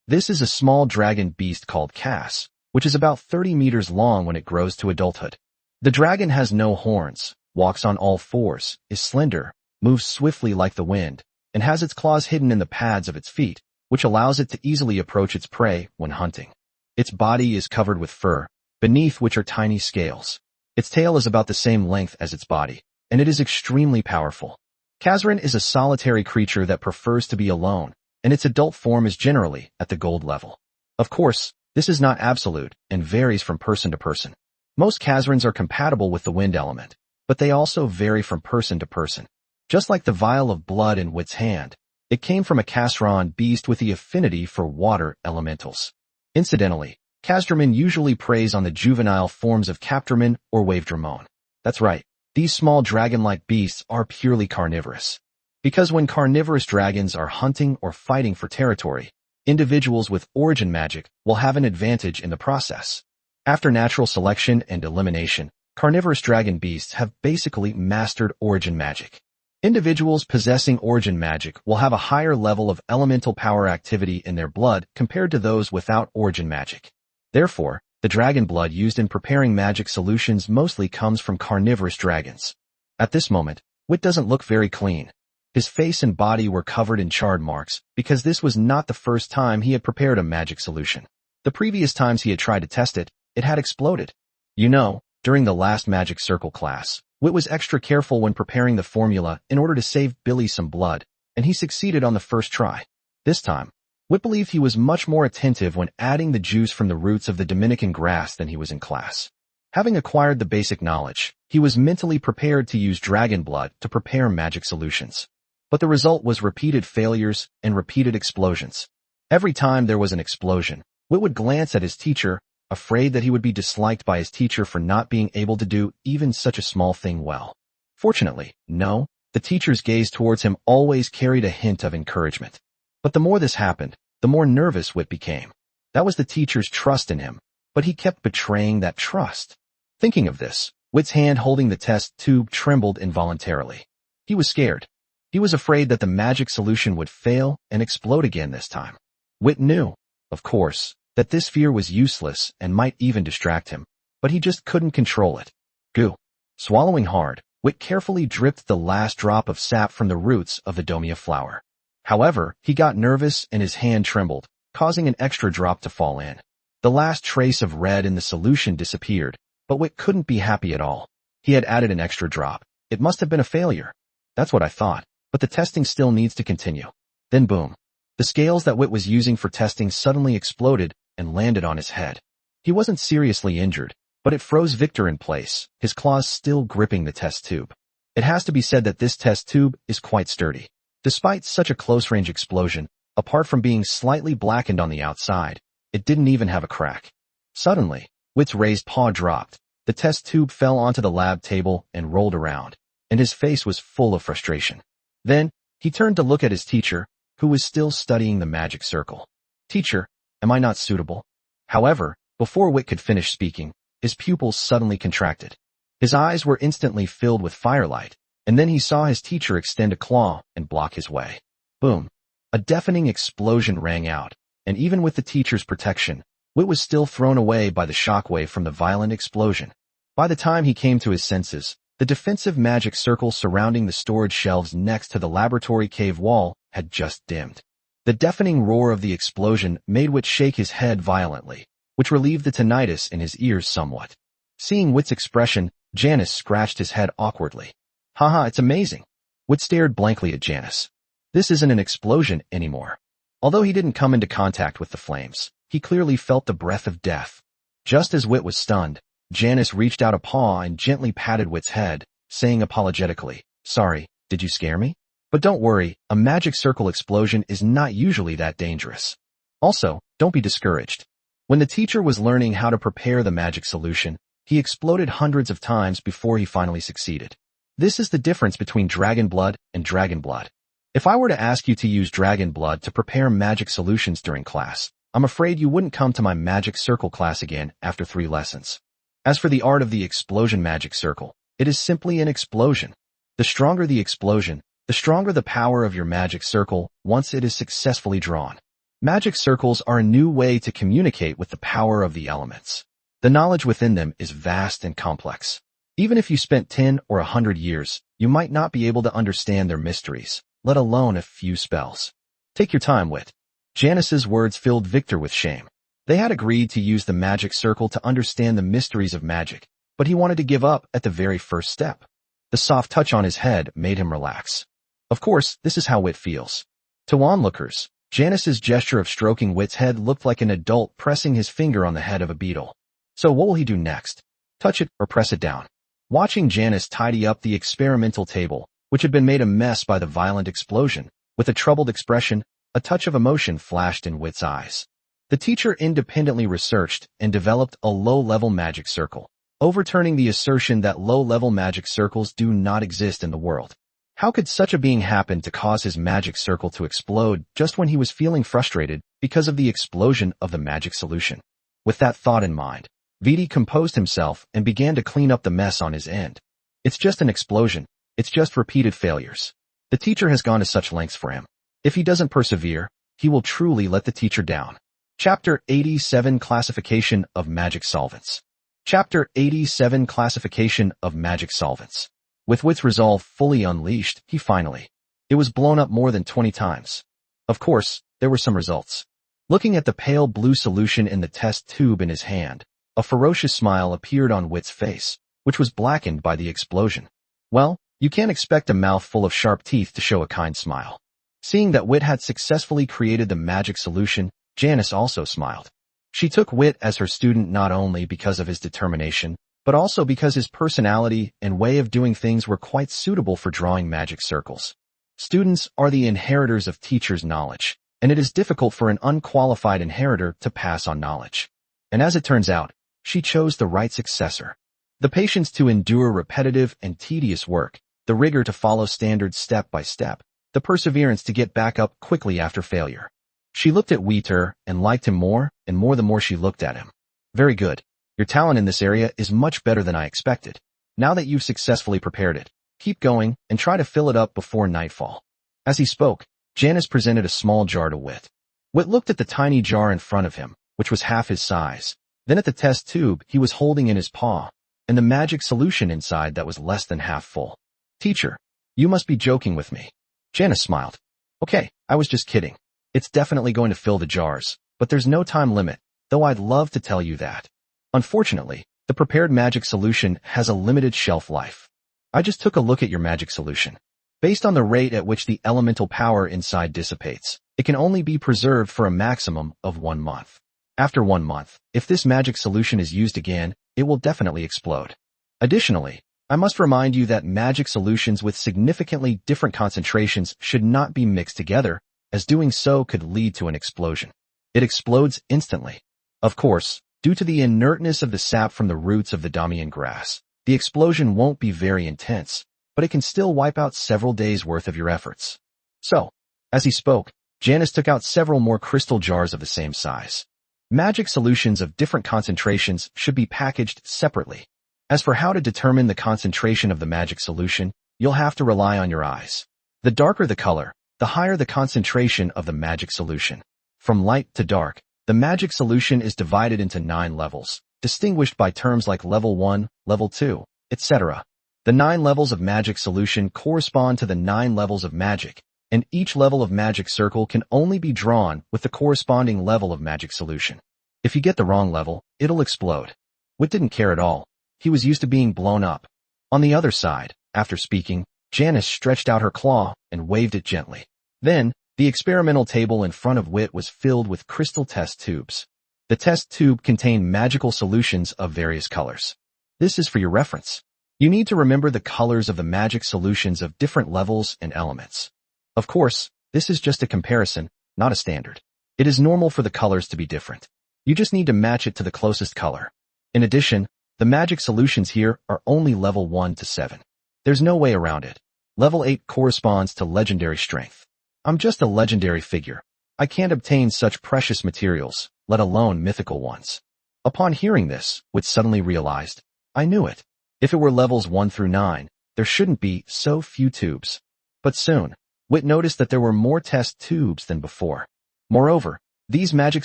This is a small dragon beast called Cass, which is about 30 meters long when it grows to adulthood. The dragon has no horns, walks on all fours, is slender, moves swiftly like the wind, and has its claws hidden in the pads of its feet, which allows it to easily approach its prey when hunting. Its body is covered with fur, beneath which are tiny scales. Its tail is about the same length as its body, and it is extremely powerful. Kazran is a solitary creature that prefers to be alone, and its adult form is generally at the gold level. Of course, this is not absolute and varies from person to person. Most Kazrans are compatible with the wind element, but they also vary from person to person. Just like the vial of blood in Wit's hand, it came from a Kazran beast with the affinity for water elementals. Incidentally, Kazdramin usually preys on the juvenile forms of Captorman or Wavedramon. That's right, these small dragon-like beasts are purely carnivorous. Because when carnivorous dragons are hunting or fighting for territory, individuals with origin magic will have an advantage in the process. After natural selection and elimination, carnivorous dragon beasts have basically mastered origin magic. Individuals possessing origin magic will have a higher level of elemental power activity in their blood compared to those without origin magic. Therefore, the dragon blood used in preparing magic solutions mostly comes from carnivorous dragons. At this moment, Wit doesn't look very clean. His face and body were covered in charred marks because this was not the first time he had prepared a magic solution. The previous times he had tried to test it, it had exploded. During the last magic circle class, Wit was extra careful when preparing the formula in order to save Billy some blood, and he succeeded on the first try. This time, Wit believed he was much more attentive when adding the juice from the roots of the Dominican grass than he was in class. Having acquired the basic knowledge, he was mentally prepared to use dragon blood to prepare magic solutions. But the result was repeated failures and repeated explosions. Every time there was an explosion, Wit would glance at his teacher, afraid that he would be disliked by his teacher for not being able to do even such a small thing well. Fortunately, no, the teacher's gaze towards him always carried a hint of encouragement. But the more this happened, the more nervous Wit became. That was the teacher's trust in him, but he kept betraying that trust. Thinking of this, Wit's hand holding the test tube trembled involuntarily. He was scared. He was afraid that the magic solution would fail and explode again this time. Wit knew, of course, that this fear was useless and might even distract him, but he just couldn't control it. Goo. Swallowing hard, Wit carefully dripped the last drop of sap from the roots of the domia flower. However, he got nervous and his hand trembled, causing an extra drop to fall in. The last trace of red in the solution disappeared, but Wit couldn't be happy at all. He had added an extra drop. It must have been a failure. That's what I thought, but the testing still needs to continue. Then boom. The scales that Wit was using for testing suddenly exploded and landed on his head. He wasn't seriously injured, but it froze Vittor in place, his claws still gripping the test tube. It has to be said that this test tube is quite sturdy. Despite such a close-range explosion, apart from being slightly blackened on the outside, it didn't even have a crack. Suddenly, Witt's raised paw dropped. The test tube fell onto the lab table and rolled around, and his face was full of frustration. Then, he turned to look at his teacher, who was still studying the magic circle. "Teacher, am I not suitable?" However, before Witt could finish speaking, his pupils suddenly contracted. His eyes were instantly filled with firelight, and then he saw his teacher extend a claw and block his way. Boom! A deafening explosion rang out, and even with the teacher's protection, Witt was still thrown away by the shockwave from the violent explosion. By the time he came to his senses, the defensive magic circle surrounding the storage shelves next to the laboratory cave wall had just dimmed. The deafening roar of the explosion made Witt shake his head violently, which relieved the tinnitus in his ears somewhat. Seeing Witt's expression, Janice scratched his head awkwardly. "Haha, it's amazing." Witt stared blankly at Janice. This isn't an explosion anymore. Although he didn't come into contact with the flames, he clearly felt the breath of death. Just as Witt was stunned, Janice reached out a paw and gently patted Witt's head, saying apologetically, "Sorry, did you scare me? But don't worry, a magic circle explosion is not usually that dangerous. Also, don't be discouraged." When the teacher was learning how to prepare the magic solution, he exploded hundreds of times before he finally succeeded. This is the difference between dragon blood and dragon blood. If I were to ask you to use dragon blood to prepare magic solutions during class, I'm afraid you wouldn't come to my magic circle class again after 3 lessons. As for the art of the explosion magic circle, it is simply an explosion. The stronger the explosion, the stronger the power of your magic circle once it is successfully drawn. Magic circles are a new way to communicate with the power of the elements. The knowledge within them is vast and complex. Even if you spent 10 or 100 years, you might not be able to understand their mysteries, let alone a few spells. Take your time, Witt. Janice's words filled Vittor with shame. They had agreed to use the magic circle to understand the mysteries of magic, but he wanted to give up at the very first step. The soft touch on his head made him relax. Of course, this is how Witt feels. To onlookers, Janice's gesture of stroking Witt's head looked like an adult pressing his finger on the head of a beetle. So what will he do next? Touch it or press it down? Watching Janice tidy up the experimental table, which had been made a mess by the violent explosion, with a troubled expression, a touch of emotion flashed in Witt's eyes. The teacher independently researched and developed a low-level magic circle, overturning the assertion that low-level magic circles do not exist in the world. How could such a being happen to cause his magic circle to explode just when he was feeling frustrated because of the explosion of the magic solution? With that thought in mind, Vittor composed himself and began to clean up the mess on his end. It's just an explosion. It's just repeated failures. The teacher has gone to such lengths for him. If he doesn't persevere, he will truly let the teacher down. Chapter 87 Classification of Magic Solvents. Chapter 87 Classification of Magic Solvents. With Witt's resolve fully unleashed, it was blown up more than 20 times. Of course, there were some results. Looking at the pale blue solution in the test tube in his hand, a ferocious smile appeared on Witt's face, which was blackened by the explosion. Well, you can't expect a mouth full of sharp teeth to show a kind smile. Seeing that Witt had successfully created the magic solution, Janice also smiled. She took Witt as her student not only because of his determination, but also because his personality and way of doing things were quite suitable for drawing magic circles. Students are the inheritors of teachers' knowledge, and it is difficult for an unqualified inheritor to pass on knowledge. And as it turns out, she chose the right successor. The patience to endure repetitive and tedious work, the rigor to follow standards step by step, the perseverance to get back up quickly after failure. She looked at Vittor and liked him more and more the more she looked at him. Very good. Your talent in this area is much better than I expected. Now that you've successfully prepared it, keep going and try to fill it up before nightfall. As he spoke, Janice presented a small jar to Witt. Witt looked at the tiny jar in front of him, which was half his size, then at the test tube he was holding in his paw, and the magic solution inside that was less than half full. Teacher, you must be joking with me. Janice smiled. Okay, I was just kidding. It's definitely going to fill the jars, but there's no time limit, though I'd love to tell you that. Unfortunately, the prepared magic solution has a limited shelf life. I just took a look at your magic solution. Based on the rate at which the elemental power inside dissipates, it can only be preserved for a maximum of 1 month. After 1 month, if this magic solution is used again, it will definitely explode. Additionally, I must remind you that magic solutions with significantly different concentrations should not be mixed together, as doing so could lead to an explosion. It explodes instantly. Of course, due to the inertness of the sap from the roots of the damian grass, the explosion won't be very intense, but it can still wipe out several days' worth of your efforts. So, as he spoke, Janice took out several more crystal jars of the same size. Magic solutions of different concentrations should be packaged separately. As for how to determine the concentration of the magic solution, you'll have to rely on your eyes. The darker the color, the higher the concentration of the magic solution. From light to dark, the magic solution is divided into 9 levels, distinguished by terms like level 1, level 2, etc. The 9 levels of magic solution correspond to the 9 levels of magic, and each level of magic circle can only be drawn with the corresponding level of magic solution. If you get the wrong level, it'll explode. Wit didn't care at all. He was used to being blown up. On the other side, after speaking, Janice stretched out her claw and waved it gently. Then, the experimental table in front of Wit was filled with crystal test tubes. The test tube contained magical solutions of various colors. This is for your reference. You need to remember the colors of the magic solutions of different levels and elements. Of course, this is just a comparison, not a standard. It is normal for the colors to be different. You just need to match it to the closest color. In addition, the magic solutions here are only level 1 to 7. There's no way around it. Level 8 corresponds to legendary strength. I'm just a legendary figure. I can't obtain such precious materials, let alone mythical ones. Upon hearing this, Wit suddenly realized, I knew it. If it were levels 1 through 9, there shouldn't be so few tubes. But soon, Wit noticed that there were more test tubes than before. Moreover, these magic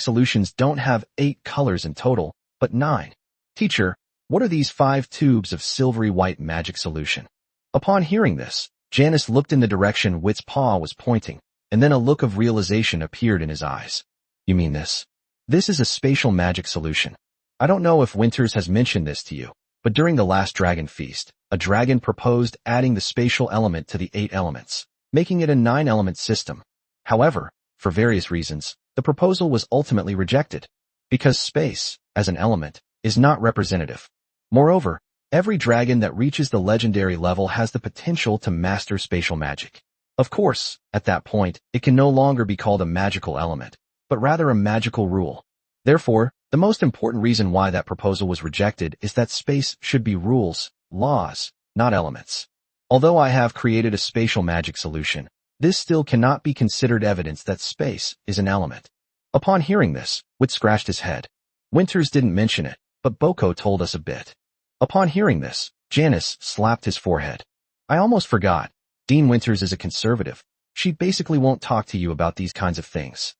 solutions don't have 8 colors in total, but 9. Teacher, what are these 5 tubes of silvery white magic solution? Upon hearing this, Janice looked in the direction Wit's paw was pointing, and then a look of realization appeared in his eyes. You mean this? This is a spatial magic solution. I don't know if Winters has mentioned this to you, but during the last dragon feast, a dragon proposed adding the spatial element to the 8 elements, making it a 9-element system. However, for various reasons, the proposal was ultimately rejected, because space, as an element, is not representative. Moreover, every dragon that reaches the legendary level has the potential to master spatial magic. Of course, at that point, it can no longer be called a magical element, but rather a magical rule. Therefore, the most important reason why that proposal was rejected is that space should be rules, laws, not elements. Although I have created a spatial magic solution, this still cannot be considered evidence that space is an element. Upon hearing this, Wit scratched his head. Winters didn't mention it, but Boko told us a bit. Upon hearing this, Janice slapped his forehead. I almost forgot. Dean Winters is a conservative. She basically won't talk to you about these kinds of things.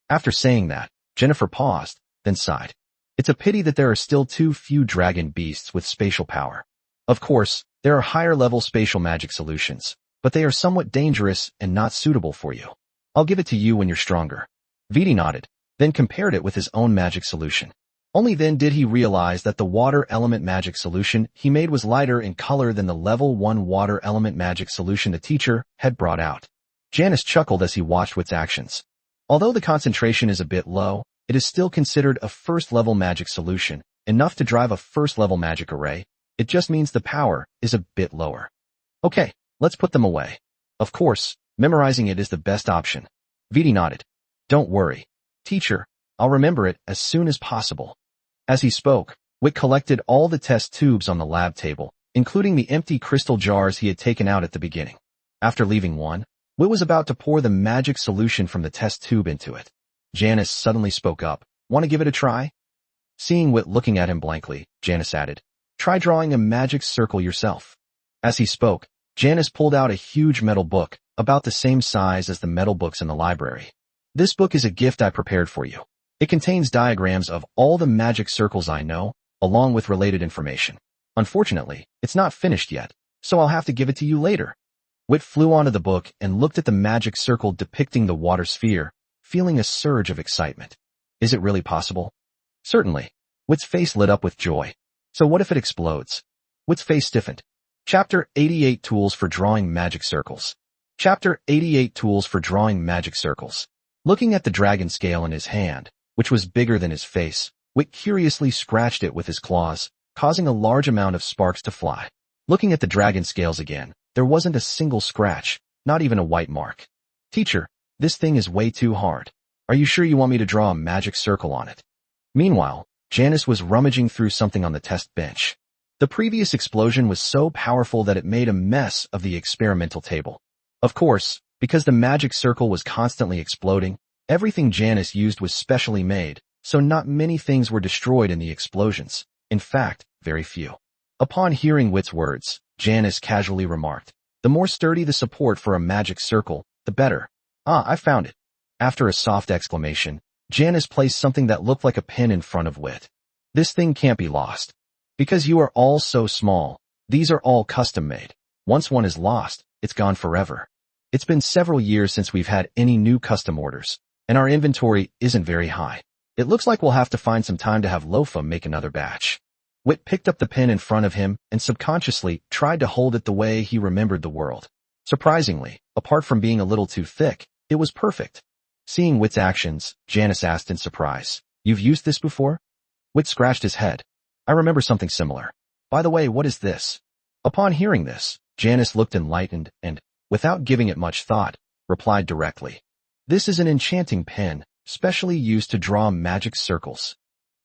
After saying that, Jennifer paused, then sighed. It's a pity that there are still too few dragon beasts with spatial power. Of course, there are higher-level spatial magic solutions, but they are somewhat dangerous and not suitable for you. I'll give it to you when you're stronger. Vittor nodded, then compared it with his own magic solution. Only then did he realize that the water element magic solution he made was lighter in color than the level 1 water element magic solution the teacher had brought out. Janice chuckled as he watched Wit's actions. Although the concentration is a bit low, it is still considered a first-level magic solution, enough to drive a first-level magic array. It just means the power is a bit lower. Okay, let's put them away. Of course, memorizing it is the best option. Vittor nodded. Don't worry. Teacher, I'll remember it as soon as possible. As he spoke, Wit collected all the test tubes on the lab table, including the empty crystal jars he had taken out at the beginning. After leaving one, Wit was about to pour the magic solution from the test tube into it. Janice suddenly spoke up. Want to give it a try? Seeing Wit looking at him blankly, Janice added, try drawing a magic circle yourself. As he spoke, Janice pulled out a huge metal book, about the same size as the metal books in the library. This book is a gift I prepared for you. It contains diagrams of all the magic circles I know, along with related information. Unfortunately, it's not finished yet, so I'll have to give it to you later. Wit flew onto the book and looked at the magic circle depicting the water sphere, feeling a surge of excitement. Is it really possible? Certainly. Wit's face lit up with joy. So what if it explodes? Wit's face stiffened. Chapter 88 Tools for Drawing Magic Circles. Chapter 88 Tools for Drawing Magic Circles. Looking at the dragon scale in his hand, which was bigger than his face. Wit curiously scratched it with his claws, causing a large amount of sparks to fly. Looking at the dragon scales again, there wasn't a single scratch, not even a white mark. Teacher, this thing is way too hard. Are you sure you want me to draw a magic circle on it? Meanwhile, Janice was rummaging through something on the test bench. The previous explosion was so powerful that it made a mess of the experimental table. Of course, because the magic circle was constantly exploding, everything Janice used was specially made, so not many things were destroyed in the explosions. In fact, very few. Upon hearing Wit's words, Janice casually remarked, "The more sturdy the support for a magic circle, the better." "Ah, I found it." After a soft exclamation, Janice placed something that looked like a pin in front of Wit. "This thing can't be lost. Because you are all so small, these are all custom-made. Once one is lost, it's gone forever. It's been several years since we've had any new custom orders, and our inventory isn't very high. It looks like we'll have to find some time to have Lofa make another batch." Wit picked up the pin in front of him and subconsciously tried to hold it the way he remembered the world. Surprisingly, apart from being a little too thick, it was perfect. Seeing Wit's actions, Janice asked in surprise, "You've used this before?" Wit scratched his head. "I remember something similar. By the way, what is this?" Upon hearing this, Janice looked enlightened and, without giving it much thought, replied directly, "This is an enchanting pen, specially used to draw magic circles.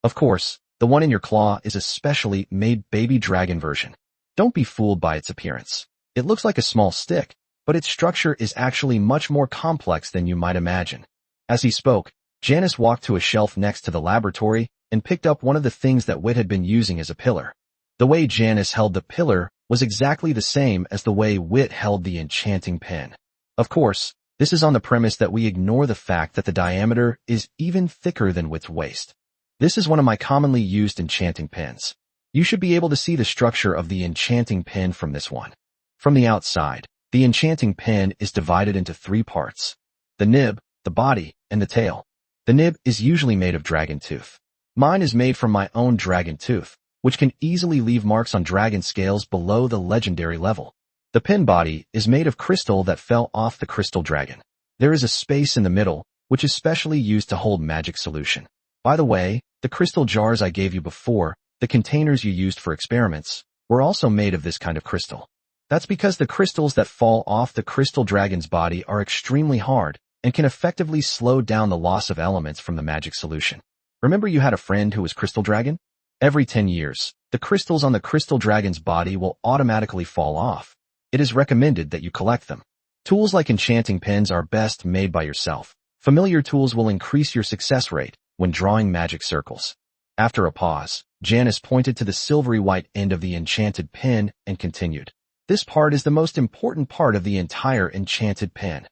Of course, the one in your claw is a specially made baby dragon version. Don't be fooled by its appearance. It looks like a small stick, but its structure is actually much more complex than you might imagine." As he spoke, Janice walked to a shelf next to the laboratory and picked up one of the things that Wit had been using as a pillar. The way Janice held the pillar was exactly the same as the way Wit held the enchanting pen. Of course, this is on the premise that we ignore the fact that the diameter is even thicker than Wit's waist. This is one of my commonly used enchanting pens. You should be able to see the structure of the enchanting pen from this one. From the outside, the enchanting pen is divided into 3 parts: the nib, the body, and the tail. The nib is usually made of dragon tooth. Mine is made from my own dragon tooth, which can easily leave marks on dragon scales below the legendary level. The pen body is made of crystal that fell off the crystal dragon. There is a space in the middle, which is specially used to hold magic solution. By the way, the crystal jars I gave you before, the containers you used for experiments, were also made of this kind of crystal. That's because the crystals that fall off the crystal dragon's body are extremely hard and can effectively slow down the loss of elements from the magic solution. Remember you had a friend who was crystal dragon? Every 10 years, the crystals on the crystal dragon's body will automatically fall off. It is recommended that you collect them. Tools like enchanting pens are best made by yourself. Familiar tools will increase your success rate when drawing magic circles. After a pause, Janice pointed to the silvery white end of the enchanted pen and continued. This part is the most important part of the entire enchanted pen.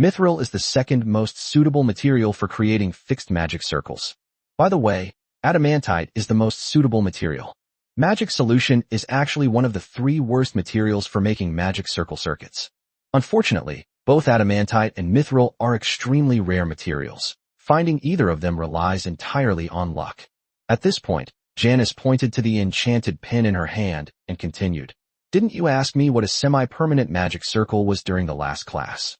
Mithril is the second most suitable material for creating fixed magic circles. By the way, adamantite is the most suitable material. Magic solution is actually one of the 3 worst materials for making magic circle circuits. Unfortunately, both adamantite and mithril are extremely rare materials. Finding either of them relies entirely on luck. At this point, Janice pointed to the enchanted pen in her hand and continued. "Didn't you ask me what a semi-permanent magic circle was during the last class?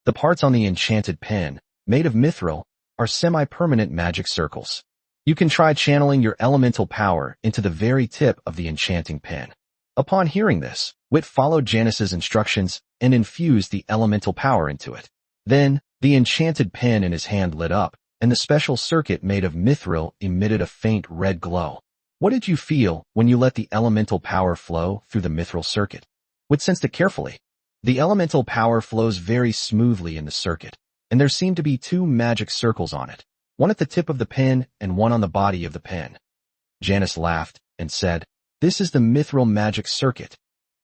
The parts on the enchanted pen, made of mithril, are semi-permanent magic circles. You can try channeling your elemental power into the very tip of the enchanting pen." Upon hearing this, Wit followed Janice's instructions and infused the elemental power into it. Then, the enchanted pen in his hand lit up, and the special circuit made of mithril emitted a faint red glow. "What did you feel when you let the elemental power flow through the mithril circuit?" Wit sensed it carefully. The elemental power flows very smoothly in the circuit, and there seemed to be 2 magic circles on it, one at the tip of the pen and one on the body of the pen. Janice laughed and said, "This is the mithril magic circuit.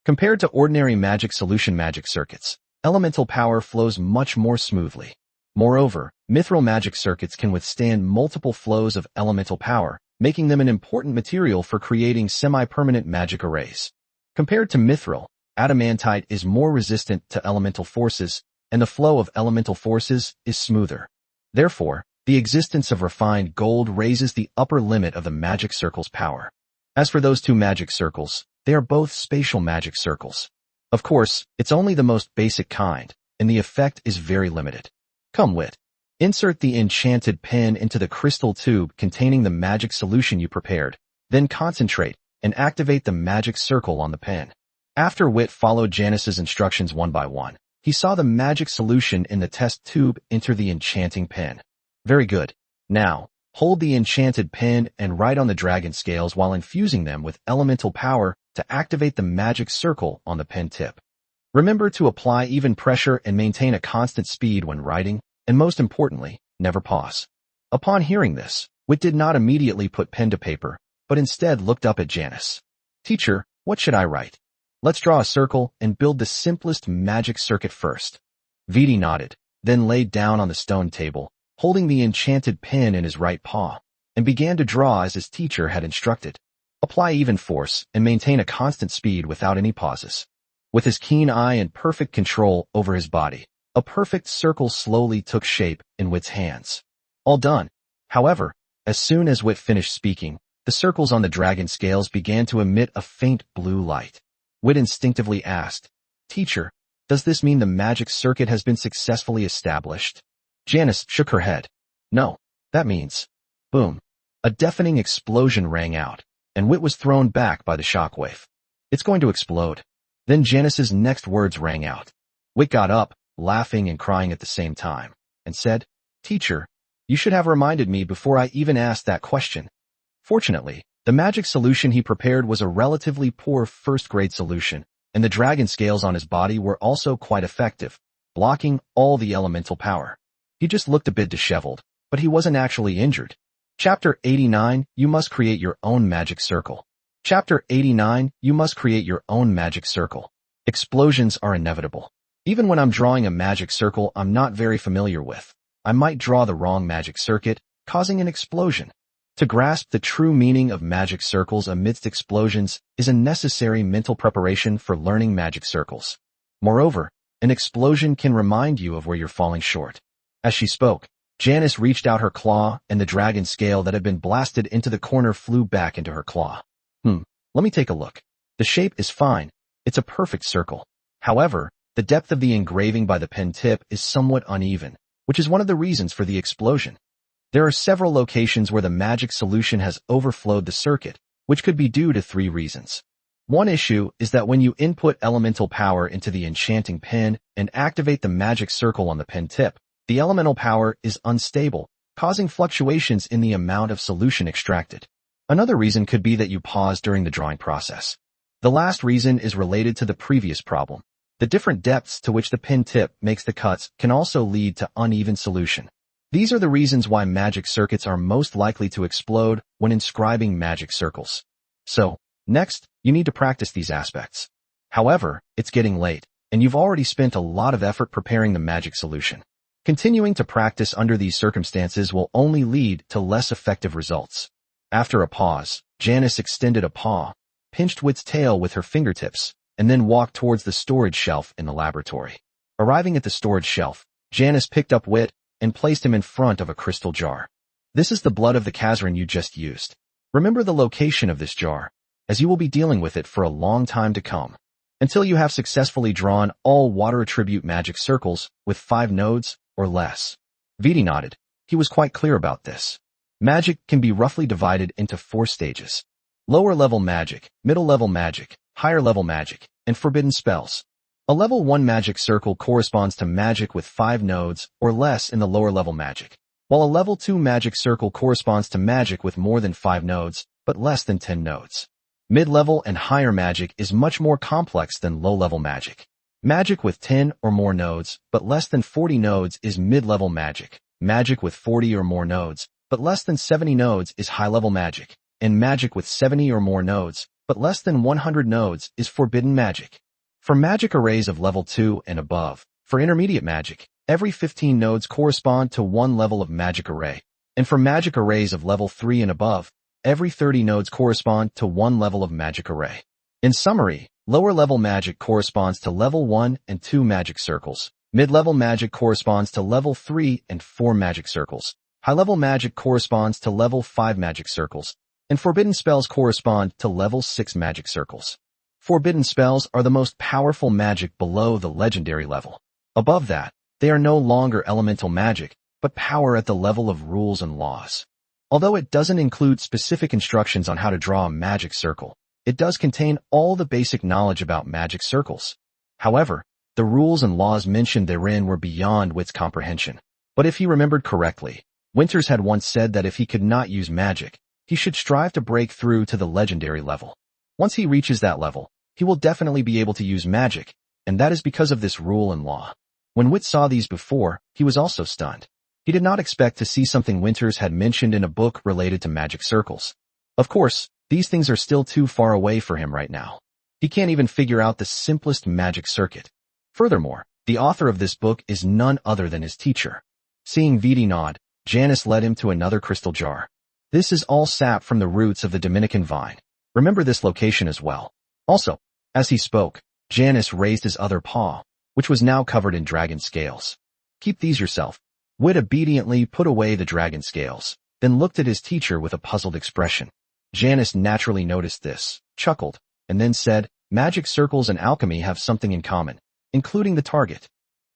Compared to ordinary magic solution magic circuits, elemental power flows much more smoothly. Moreover, mithril magic circuits can withstand multiple flows of elemental power, making them an important material for creating semi-permanent magic arrays. Compared to mithril, adamantite is more resistant to elemental forces, and the flow of elemental forces is smoother. Therefore, the existence of refined gold raises the upper limit of the magic circle's power. As for those 2 magic circles, they are both spatial magic circles. Of course, it's only the most basic kind, and the effect is very limited. Come, Wit. Insert the enchanted pen into the crystal tube containing the magic solution you prepared. Then concentrate and activate the magic circle on the pen. After Wit followed Janice's instructions one by one, he saw the magic solution in the test tube enter the enchanting pen. Very good. Now, hold the enchanted pen and write on the dragon scales while infusing them with elemental power to activate the magic circle on the pen tip. Remember to apply even pressure and maintain a constant speed when writing, and most importantly, never pause. Upon hearing this, Wit did not immediately put pen to paper, but instead looked up at Janice. Teacher, what should I write? Let's draw a circle and build the simplest magic circuit first. Vittor nodded, then laid down on the stone table, holding the enchanted pen in his right paw, and began to draw as his teacher had instructed. Apply even force and maintain a constant speed without any pauses. With his keen eye and perfect control over his body, a perfect circle slowly took shape in Wit's hands. All done. However, as soon as Wit finished speaking, the circles on the dragon scales began to emit a faint blue light. Wit instinctively asked, Teacher, does this mean the magic circuit has been successfully established? Janice shook her head. No, that means... Boom. A deafening explosion rang out, and Wit was thrown back by the shockwave. It's going to explode. Then Janice's next words rang out. Wit got up, laughing and crying at the same time, and said, Teacher, you should have reminded me before I even asked that question. Fortunately, the magic solution he prepared was a relatively poor first-grade solution, and the dragon scales on his body were also quite effective, blocking all the elemental power. He just looked a bit disheveled, but he wasn't actually injured. Chapter 89, You Must Create Your Own Magic Circle. Chapter 89, You Must Create Your Own Magic Circle. Explosions are inevitable. Even when I'm drawing a magic circle I'm not very familiar with, I might draw the wrong magic circuit, causing an explosion. To grasp the true meaning of magic circles amidst explosions is a necessary mental preparation for learning magic circles. Moreover, an explosion can remind you of where you're falling short. As she spoke, Janice reached out her claw and the dragon scale that had been blasted into the corner flew back into her claw. Let me take a look. The shape is fine. It's a perfect circle. However, the depth of the engraving by the pen tip is somewhat uneven, which is one of the reasons for the explosion. There are several locations where the magic solution has overflowed the circuit, which could be due to 3 reasons. One issue is that when you input elemental power into the enchanting pen and activate the magic circle on the pen tip, the elemental power is unstable, causing fluctuations in the amount of solution extracted. Another reason could be that you pause during the drawing process. The last reason is related to the previous problem. The different depths to which the pen tip makes the cuts can also lead to uneven solution. These are the reasons why magic circuits are most likely to explode when inscribing magic circles. So, next, you need to practice these aspects. However, it's getting late, and you've already spent a lot of effort preparing the magic solution. Continuing to practice under these circumstances will only lead to less effective results. After a pause, Janice extended a paw, pinched Wit's tail with her fingertips, and then walked towards the storage shelf in the laboratory. Arriving at the storage shelf, Janice picked up Wit and placed him in front of a crystal jar. This is the blood of the Kazran you just used. Remember the location of this jar, as you will be dealing with it for a long time to come, until you have successfully drawn all water attribute magic circles with 5 nodes or less. Vittor nodded. He was quite clear about this. Magic can be roughly divided into 4 stages. Lower-level magic, middle-level magic, higher-level magic, and forbidden spells. A level 1 magic circle corresponds to magic with 5 nodes or less in the lower-level magic, while a level 2 magic circle corresponds to magic with more than 5 nodes, but less than 10 nodes. Mid-level and higher magic is much more complex than low-level magic. Magic with 10 or more nodes, but less than 40 nodes is mid-level magic. Magic with 40 or more nodes, but less than 70 nodes is high-level magic. And magic with 70 or more nodes, but less than 100 nodes is forbidden magic. For magic arrays of level 2 and above, for intermediate magic, every 15 nodes correspond to 1 level of magic array. And for magic arrays of level 3 and above, every 30 nodes correspond to 1 level of magic array. In summary, lower-level magic corresponds to level 1 and 2 magic circles. Mid-level magic corresponds to level 3 and 4 magic circles. High-level magic corresponds to level 5 magic circles. And forbidden spells correspond to level 6 magic circles. Forbidden spells are the most powerful magic below the legendary level. Above that, they are no longer elemental magic, but power at the level of rules and laws. Although it doesn't include specific instructions on how to draw a magic circle, it does contain all the basic knowledge about magic circles. However, the rules and laws mentioned therein were beyond Witt's comprehension. But if he remembered correctly, Winters had once said that if he could not use magic, he should strive to break through to the legendary level. Once he reaches that level, he will definitely be able to use magic, and that is because of this rule and law. When Witt saw these before, he was also stunned. He did not expect to see something Winters had mentioned in a book related to magic circles. Of course, these things are still too far away for him right now. He can't even figure out the simplest magic circuit. Furthermore, the author of this book is none other than his teacher. Seeing Vittor nod, Janice led him to another crystal jar. This is all sap from the roots of the Dominican vine. Remember this location as well. Also, as he spoke, Janice raised his other paw, which was now covered in dragon scales. Keep these yourself. Witt obediently put away the dragon scales, then looked at his teacher with a puzzled expression. Janice naturally noticed this, chuckled, and then said, magic circles and alchemy have something in common, including the target.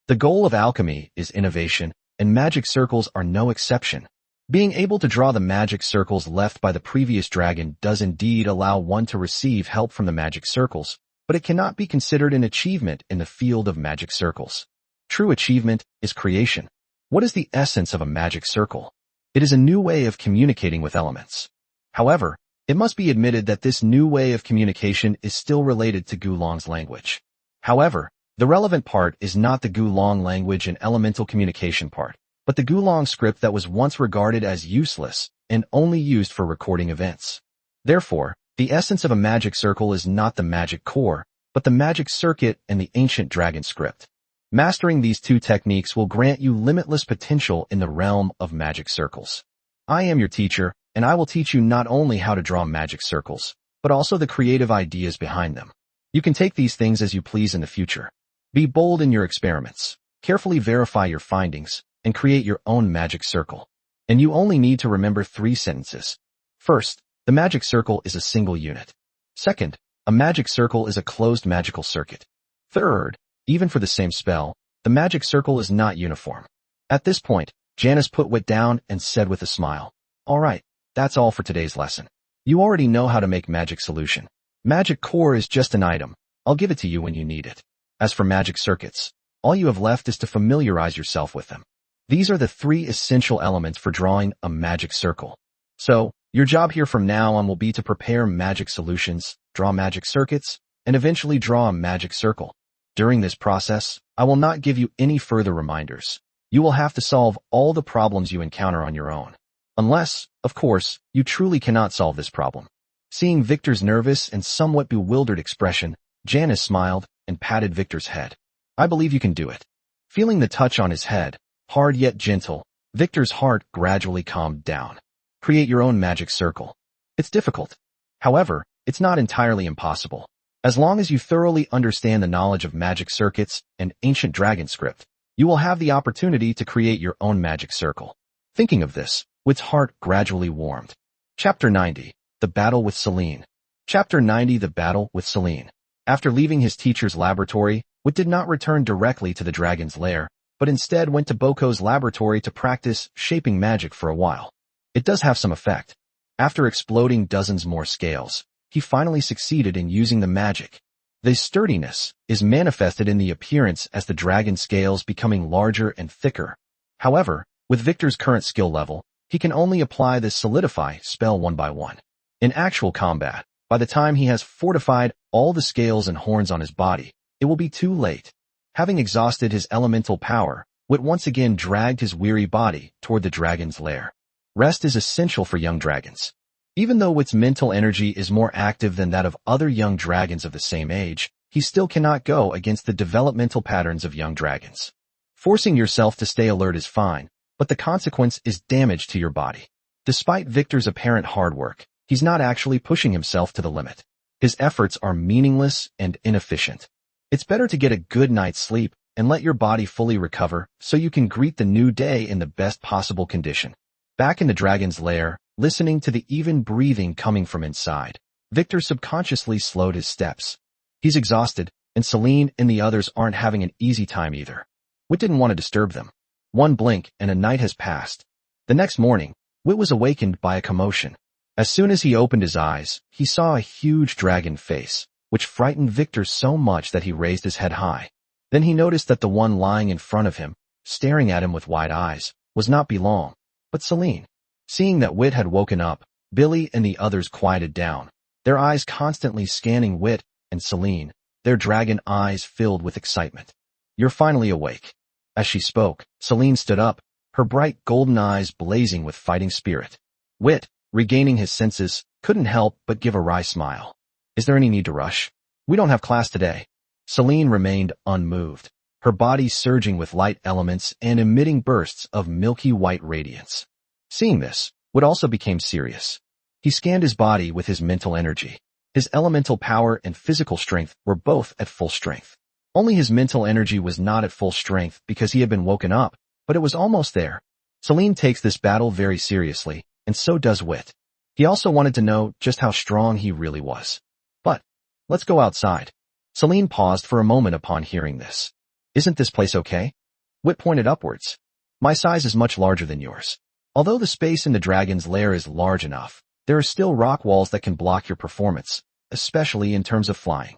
The goal of alchemy is innovation, and magic circles are no exception. Being able to draw the magic circles left by the previous dragon does indeed allow one to receive help from the magic circles, but it cannot be considered an achievement in the field of magic circles. True achievement is creation. What is the essence of a magic circle? It is a new way of communicating with elements. However, it must be admitted that this new way of communication is still related to Gulong's language. However, the relevant part is not the Gulong language and elemental communication part, but the Gulong script that was once regarded as useless and only used for recording events. Therefore, the essence of a magic circle is not the magic core, but the magic circuit and the ancient dragon script. Mastering these two techniques will grant you limitless potential in the realm of magic circles. I am your teacher, and I will teach you not only how to draw magic circles, but also the creative ideas behind them. You can take these things as you please in the future. Be bold in your experiments, carefully verify your findings, and create your own magic circle. And you only need to remember 3 sentences. First, the magic circle is a single unit. Second, a magic circle is a closed magical circuit. Third, even for the same spell, the magic circle is not uniform. At this point, Janice put Witt down and said with a smile, "All right, that's all for today's lesson. You already know how to make magic solution. Magic core is just an item. I'll give it to you when you need it. As for magic circuits, all you have left is to familiarize yourself with them. These are the 3 essential elements for drawing a magic circle. So, your job here from now on will be to prepare magic solutions, draw magic circuits, and eventually draw a magic circle. During this process, I will not give you any further reminders. You will have to solve all the problems you encounter on your own. Unless, of course, you truly cannot solve this problem." Seeing Victor's nervous and somewhat bewildered expression, Janice smiled and patted Victor's head. "I believe you can do it." Feeling the touch on his head, hard yet gentle, Victor's heart gradually calmed down. Create your own magic circle. It's difficult. However, it's not entirely impossible. As long as you thoroughly understand the knowledge of magic circuits and ancient dragon script, you will have the opportunity to create your own magic circle. Thinking of this, Witt's heart gradually warmed. Chapter 90. The Battle with Selene. Chapter 90. The Battle with Selene. After leaving his teacher's laboratory, Witt did not return directly to the dragon's lair, but instead went to Boko's laboratory to practice shaping magic for a while. It does have some effect. After exploding dozens more scales, he finally succeeded in using the magic. The sturdiness is manifested in the appearance as the dragon scales becoming larger and thicker. However, with Victor's current skill level, he can only apply the solidify spell one by one. In actual combat, by the time he has fortified all the scales and horns on his body, it will be too late. Having exhausted his elemental power, Witt once again dragged his weary body toward the dragon's lair. Rest is essential for young dragons. Even though Witt's mental energy is more active than that of other young dragons of the same age, he still cannot go against the developmental patterns of young dragons. Forcing yourself to stay alert is fine, but the consequence is damage to your body. Despite Victor's apparent hard work, he's not actually pushing himself to the limit. His efforts are meaningless and inefficient. It's better to get a good night's sleep and let your body fully recover so you can greet the new day in the best possible condition. Back in the dragon's lair, listening to the even breathing coming from inside, Victor subconsciously slowed his steps. He's exhausted, and Selene and the others aren't having an easy time either. Witt didn't want to disturb them. One blink and a night has passed. The next morning, Wit was awakened by a commotion. As soon as he opened his eyes, he saw a huge dragon face, which frightened Victor so much that he raised his head high. Then he noticed that the one lying in front of him, staring at him with wide eyes, was not Belong, but Celine. Seeing that Wit had woken up, Billy and the others quieted down, their eyes constantly scanning Wit and Celine, their dragon eyes filled with excitement. "You're finally awake." As she spoke, Celine stood up, her bright golden eyes blazing with fighting spirit. Wit, regaining his senses, couldn't help but give a wry smile. "Is there any need to rush? We don't have class today." Celine remained unmoved, her body surging with light elements and emitting bursts of milky white radiance. Seeing this, Wit also became serious. He scanned his body with his mental energy. His elemental power and physical strength were both at full strength. Only his mental energy was not at full strength because he had been woken up, but it was almost there. Celine takes this battle very seriously, and so does Wit. He also wanted to know just how strong he really was. "But, let's go outside." Celine paused for a moment upon hearing this. "Isn't this place okay?" Wit pointed upwards. "My size is much larger than yours. Although the space in the dragon's lair is large enough, there are still rock walls that can block your performance, especially in terms of flying.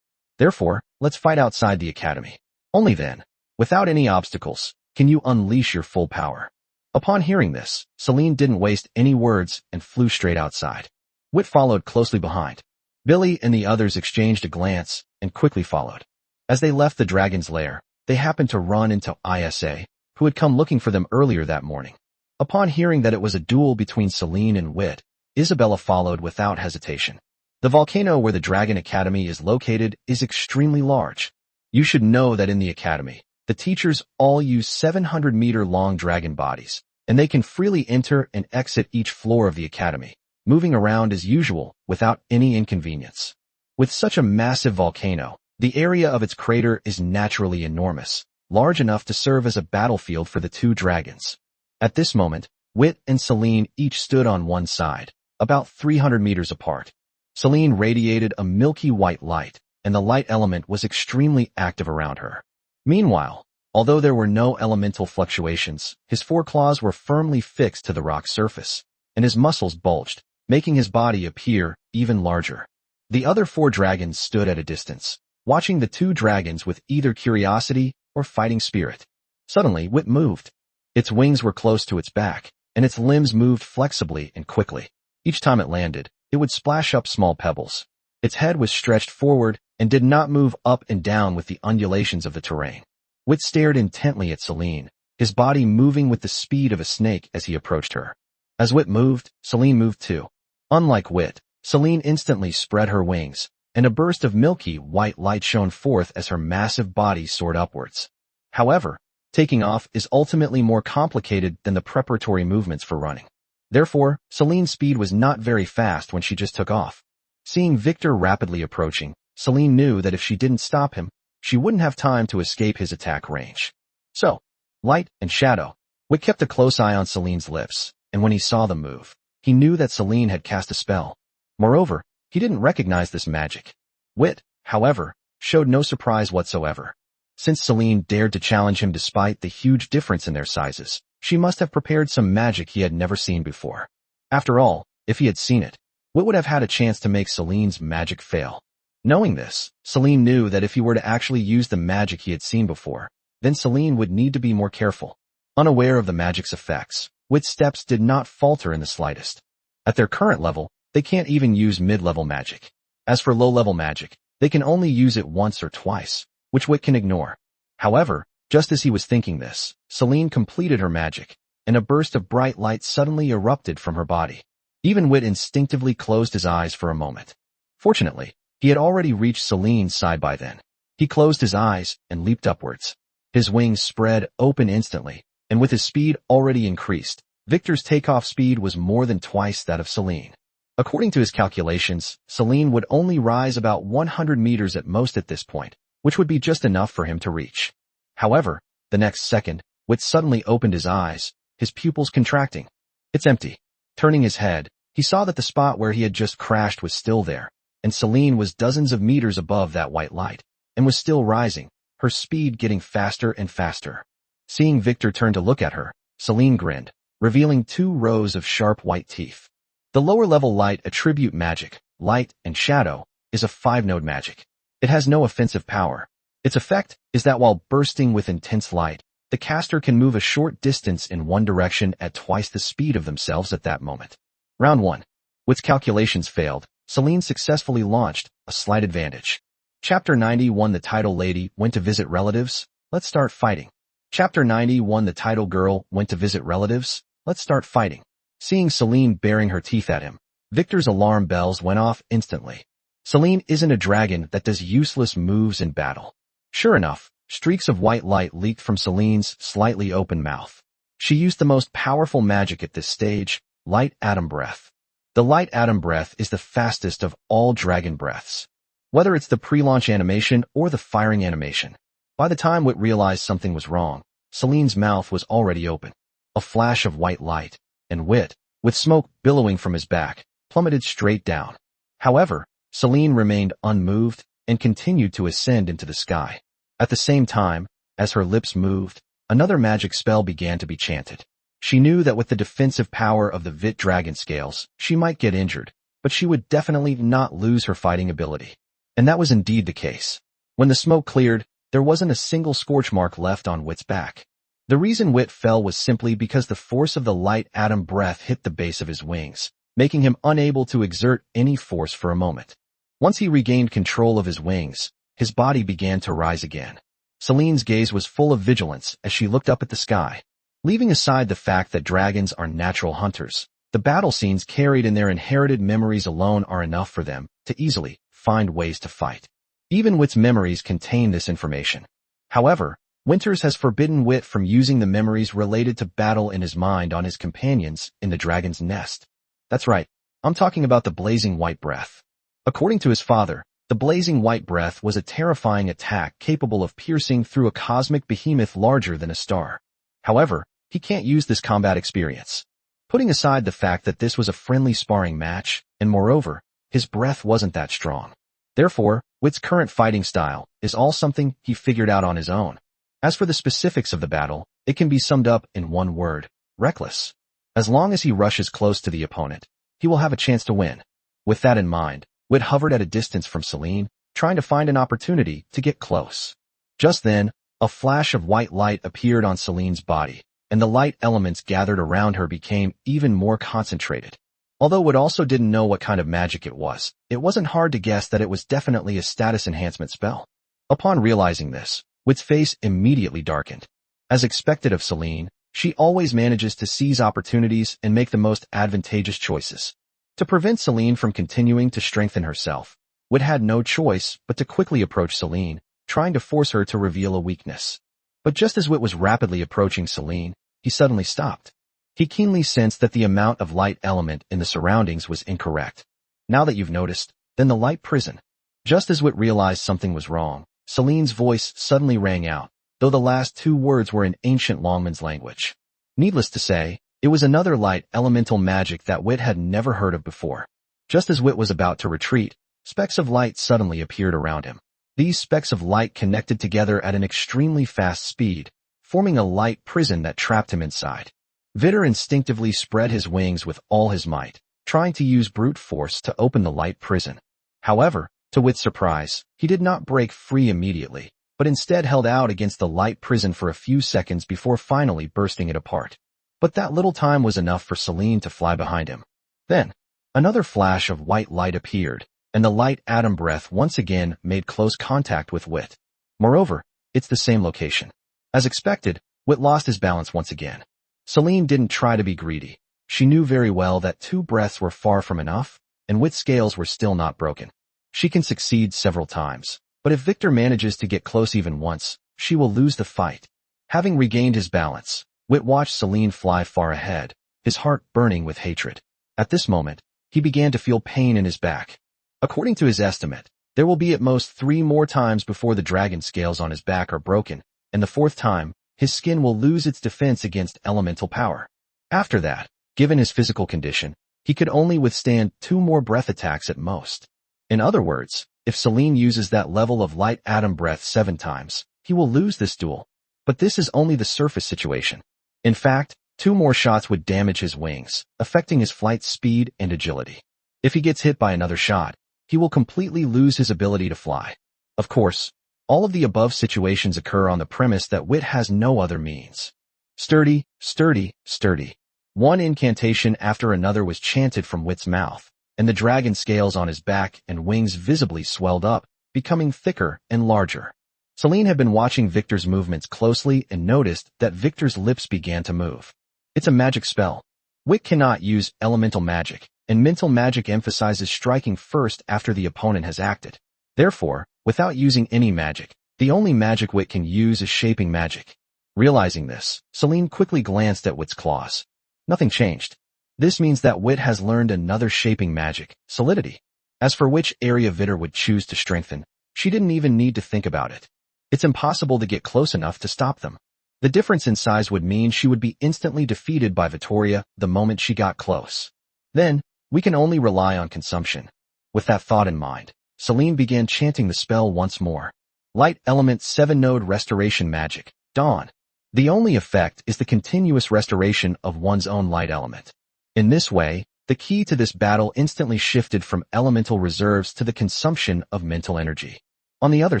Therefore, let's fight outside the academy. Only then, without any obstacles, can you unleash your full power." Upon hearing this, Celine didn't waste any words and flew straight outside. Wit followed closely behind. Billy and the others exchanged a glance and quickly followed. As they left the dragon's lair, they happened to run into Isa, who had come looking for them earlier that morning. Upon hearing that it was a duel between Celine and Wit, Isabella followed without hesitation. The volcano where the Dragon Academy is located is extremely large. You should know that in the academy, the teachers all use 700-meter-long dragon bodies, and they can freely enter and exit each floor of the academy, moving around as usual without any inconvenience. With such a massive volcano, the area of its crater is naturally enormous, large enough to serve as a battlefield for the two dragons. At this moment, Wit and Celine each stood on one side, about 300 meters apart. Celine radiated a milky white light, and the light element was extremely active around her. Meanwhile, although there were no elemental fluctuations, his four claws were firmly fixed to the rock surface, and his muscles bulged, making his body appear even larger. The other four dragons stood at a distance, watching the two dragons with either curiosity or fighting spirit. Suddenly, Wit moved. Its wings were close to its back, and its limbs moved flexibly and quickly. Each time it landed, it would splash up small pebbles. Its head was stretched forward and did not move up and down with the undulations of the terrain. Wit stared intently at Celine, his body moving with the speed of a snake as he approached her. As Wit moved, Celine moved too. Unlike Wit, Celine instantly spread her wings, and a burst of milky white light shone forth as her massive body soared upwards. However, taking off is ultimately more complicated than the preparatory movements for running. Therefore, Celine's speed was not very fast when she just took off. Seeing Victor rapidly approaching, Celine knew that if she didn't stop him, she wouldn't have time to escape his attack range. So, light and shadow. Wit kept a close eye on Celine's lips, and when he saw them move, he knew that Celine had cast a spell. Moreover, he didn't recognize this magic. Wit, however, showed no surprise whatsoever. Since Celine dared to challenge him despite the huge difference in their sizes, she must have prepared some magic he had never seen before. After all, if he had seen it, Wit would have had a chance to make Celine's magic fail. Knowing this, Celine knew that if he were to actually use the magic he had seen before, then Celine would need to be more careful. Unaware of the magic's effects, Wit's steps did not falter in the slightest. At their current level, they can't even use mid-level magic. As for low-level magic, they can only use it once or twice, which Wit can ignore. However, just as he was thinking this, Celine completed her magic, and a burst of bright light suddenly erupted from her body. Even Wit instinctively closed his eyes for a moment. Fortunately, he had already reached Celine's side by then. He closed his eyes and leaped upwards. His wings spread open instantly, and with his speed already increased, Victor's takeoff speed was more than twice that of Celine. According to his calculations, Celine would only rise about 100 meters at most at this point, which would be just enough for him to reach. However, the next second, Wit suddenly opened his eyes, his pupils contracting. "It's empty." Turning his head, he saw that the spot where he had just crashed was still there, and Celine was dozens of meters above that white light, and was still rising, her speed getting faster and faster. Seeing Victor turn to look at her, Celine grinned, revealing 2 rows of sharp white teeth. The lower-level light attribute magic, light and shadow, is a 5-node magic. It has no offensive power. Its effect is that while bursting with intense light, the caster can move a short distance in one direction at twice the speed of themselves at that moment. Round 1. Wit's calculations failed. Celine successfully launched a slight advantage. Chapter 91. The title lady went to visit relatives. Let's start fighting. Chapter 91. The title girl went to visit relatives. Let's start fighting. Seeing Celine baring her teeth at him, Victor's alarm bells went off instantly. Celine isn't a dragon that does useless moves in battle. Sure enough, streaks of white light leaked from Celine's slightly open mouth. She used the most powerful magic at this stage, light atom breath. The light atom breath is the fastest of all dragon breaths. Whether it's the pre-launch animation or the firing animation. By the time Wit realized something was wrong, Celine's mouth was already open. A flash of white light, and Wit, with smoke billowing from his back, plummeted straight down. However, Celine remained unmoved and continued to ascend into the sky. At the same time, as her lips moved, another magic spell began to be chanted. She knew that with the defensive power of the Vit dragon scales, she might get injured, but she would definitely not lose her fighting ability. And that was indeed the case. When the smoke cleared, there wasn't a single scorch mark left on Wit's back. The reason Wit fell was simply because the force of the light atom breath hit the base of his wings, making him unable to exert any force for a moment. Once he regained control of his wings, his body began to rise again. Celine's gaze was full of vigilance as she looked up at the sky. Leaving aside the fact that dragons are natural hunters, the battle scenes carried in their inherited memories alone are enough for them to easily find ways to fight. Even Wit's memories contain this information. However, Winters has forbidden Wit from using the memories related to battle in his mind on his companions in the dragon's nest. That's right, I'm talking about the blazing white breath. According to his father, the blazing white breath was a terrifying attack capable of piercing through a cosmic behemoth larger than a star. However, he can't use this combat experience. Putting aside the fact that this was a friendly sparring match, and moreover, his breath wasn't that strong. Therefore, Wit's current fighting style is all something he figured out on his own. As for the specifics of the battle, it can be summed up in one word: reckless. As long as he rushes close to the opponent, he will have a chance to win. With that in mind, Wit hovered at a distance from Celine, trying to find an opportunity to get close. Just then, a flash of white light appeared on Celine's body, and the light elements gathered around her became even more concentrated. Although Wit also didn't know what kind of magic it wasn't hard to guess that it was definitely a status enhancement spell. Upon realizing this, Wit's face immediately darkened. As expected of Celine, she always manages to seize opportunities and make the most advantageous choices. To prevent Celine from continuing to strengthen herself, Wit had no choice but to quickly approach Celine, trying to force her to reveal a weakness. But just as Wit was rapidly approaching Celine, he suddenly stopped. He keenly sensed that the amount of light element in the surroundings was incorrect. Now that you've noticed, then the light prison. Just as Wit realized something was wrong, Celine's voice suddenly rang out, though the last 2 words were in ancient Longman's language. Needless to say, it was another light elemental magic that Wit had never heard of before. Just as Wit was about to retreat, specks of light suddenly appeared around him. These specks of light connected together at an extremely fast speed, forming a light prison that trapped him inside. Vittor instinctively spread his wings with all his might, trying to use brute force to open the light prison. However, to Wit's surprise, he did not break free immediately, but instead held out against the light prison for a few seconds before finally bursting it apart. But that little time was enough for Celine to fly behind him. Then, another flash of white light appeared, and the light atom breath once again made close contact with Wit. Moreover, it's the same location. As expected, Wit lost his balance once again. Celine didn't try to be greedy. She knew very well that 2 breaths were far from enough, and Wit's scales were still not broken. She can succeed several times, but if Victor manages to get close even once, she will lose the fight. Having regained his balance, Wit watched Celine fly far ahead, his heart burning with hatred. At this moment, he began to feel pain in his back. According to his estimate, there will be at most 3 more times before the dragon scales on his back are broken, and the 4th time, his skin will lose its defense against elemental power. After that, given his physical condition, he could only withstand 2 more breath attacks at most. In other words, if Celine uses that level of light atom breath 7 times, he will lose this duel. But this is only the surface situation. In fact, 2 more shots would damage his wings, affecting his flight speed and agility. If he gets hit by another shot, he will completely lose his ability to fly. Of course, all of the above situations occur on the premise that Wit has no other means. Sturdy, sturdy, sturdy. One incantation after another was chanted from Wit's mouth, and the dragon scales on his back and wings visibly swelled up, becoming thicker and larger. Celine had been watching Victor's movements closely and noticed that Victor's lips began to move. It's a magic spell. Wit cannot use elemental magic, and mental magic emphasizes striking first after the opponent has acted. Therefore, without using any magic, the only magic Wit can use is shaping magic. Realizing this, Celine quickly glanced at Wit's claws. Nothing changed. This means that Wit has learned another shaping magic, solidity. As for which area Vittor would choose to strengthen, she didn't even need to think about it. It's impossible to get close enough to stop them. The difference in size would mean she would be instantly defeated by Vittoria the moment she got close. Then, we can only rely on consumption. With that thought in mind, Celine began chanting the spell once more. Light Element 7-Node Restoration Magic, Dawn. The only effect is the continuous restoration of one's own light element. In this way, the key to this battle instantly shifted from elemental reserves to the consumption of mental energy. On the other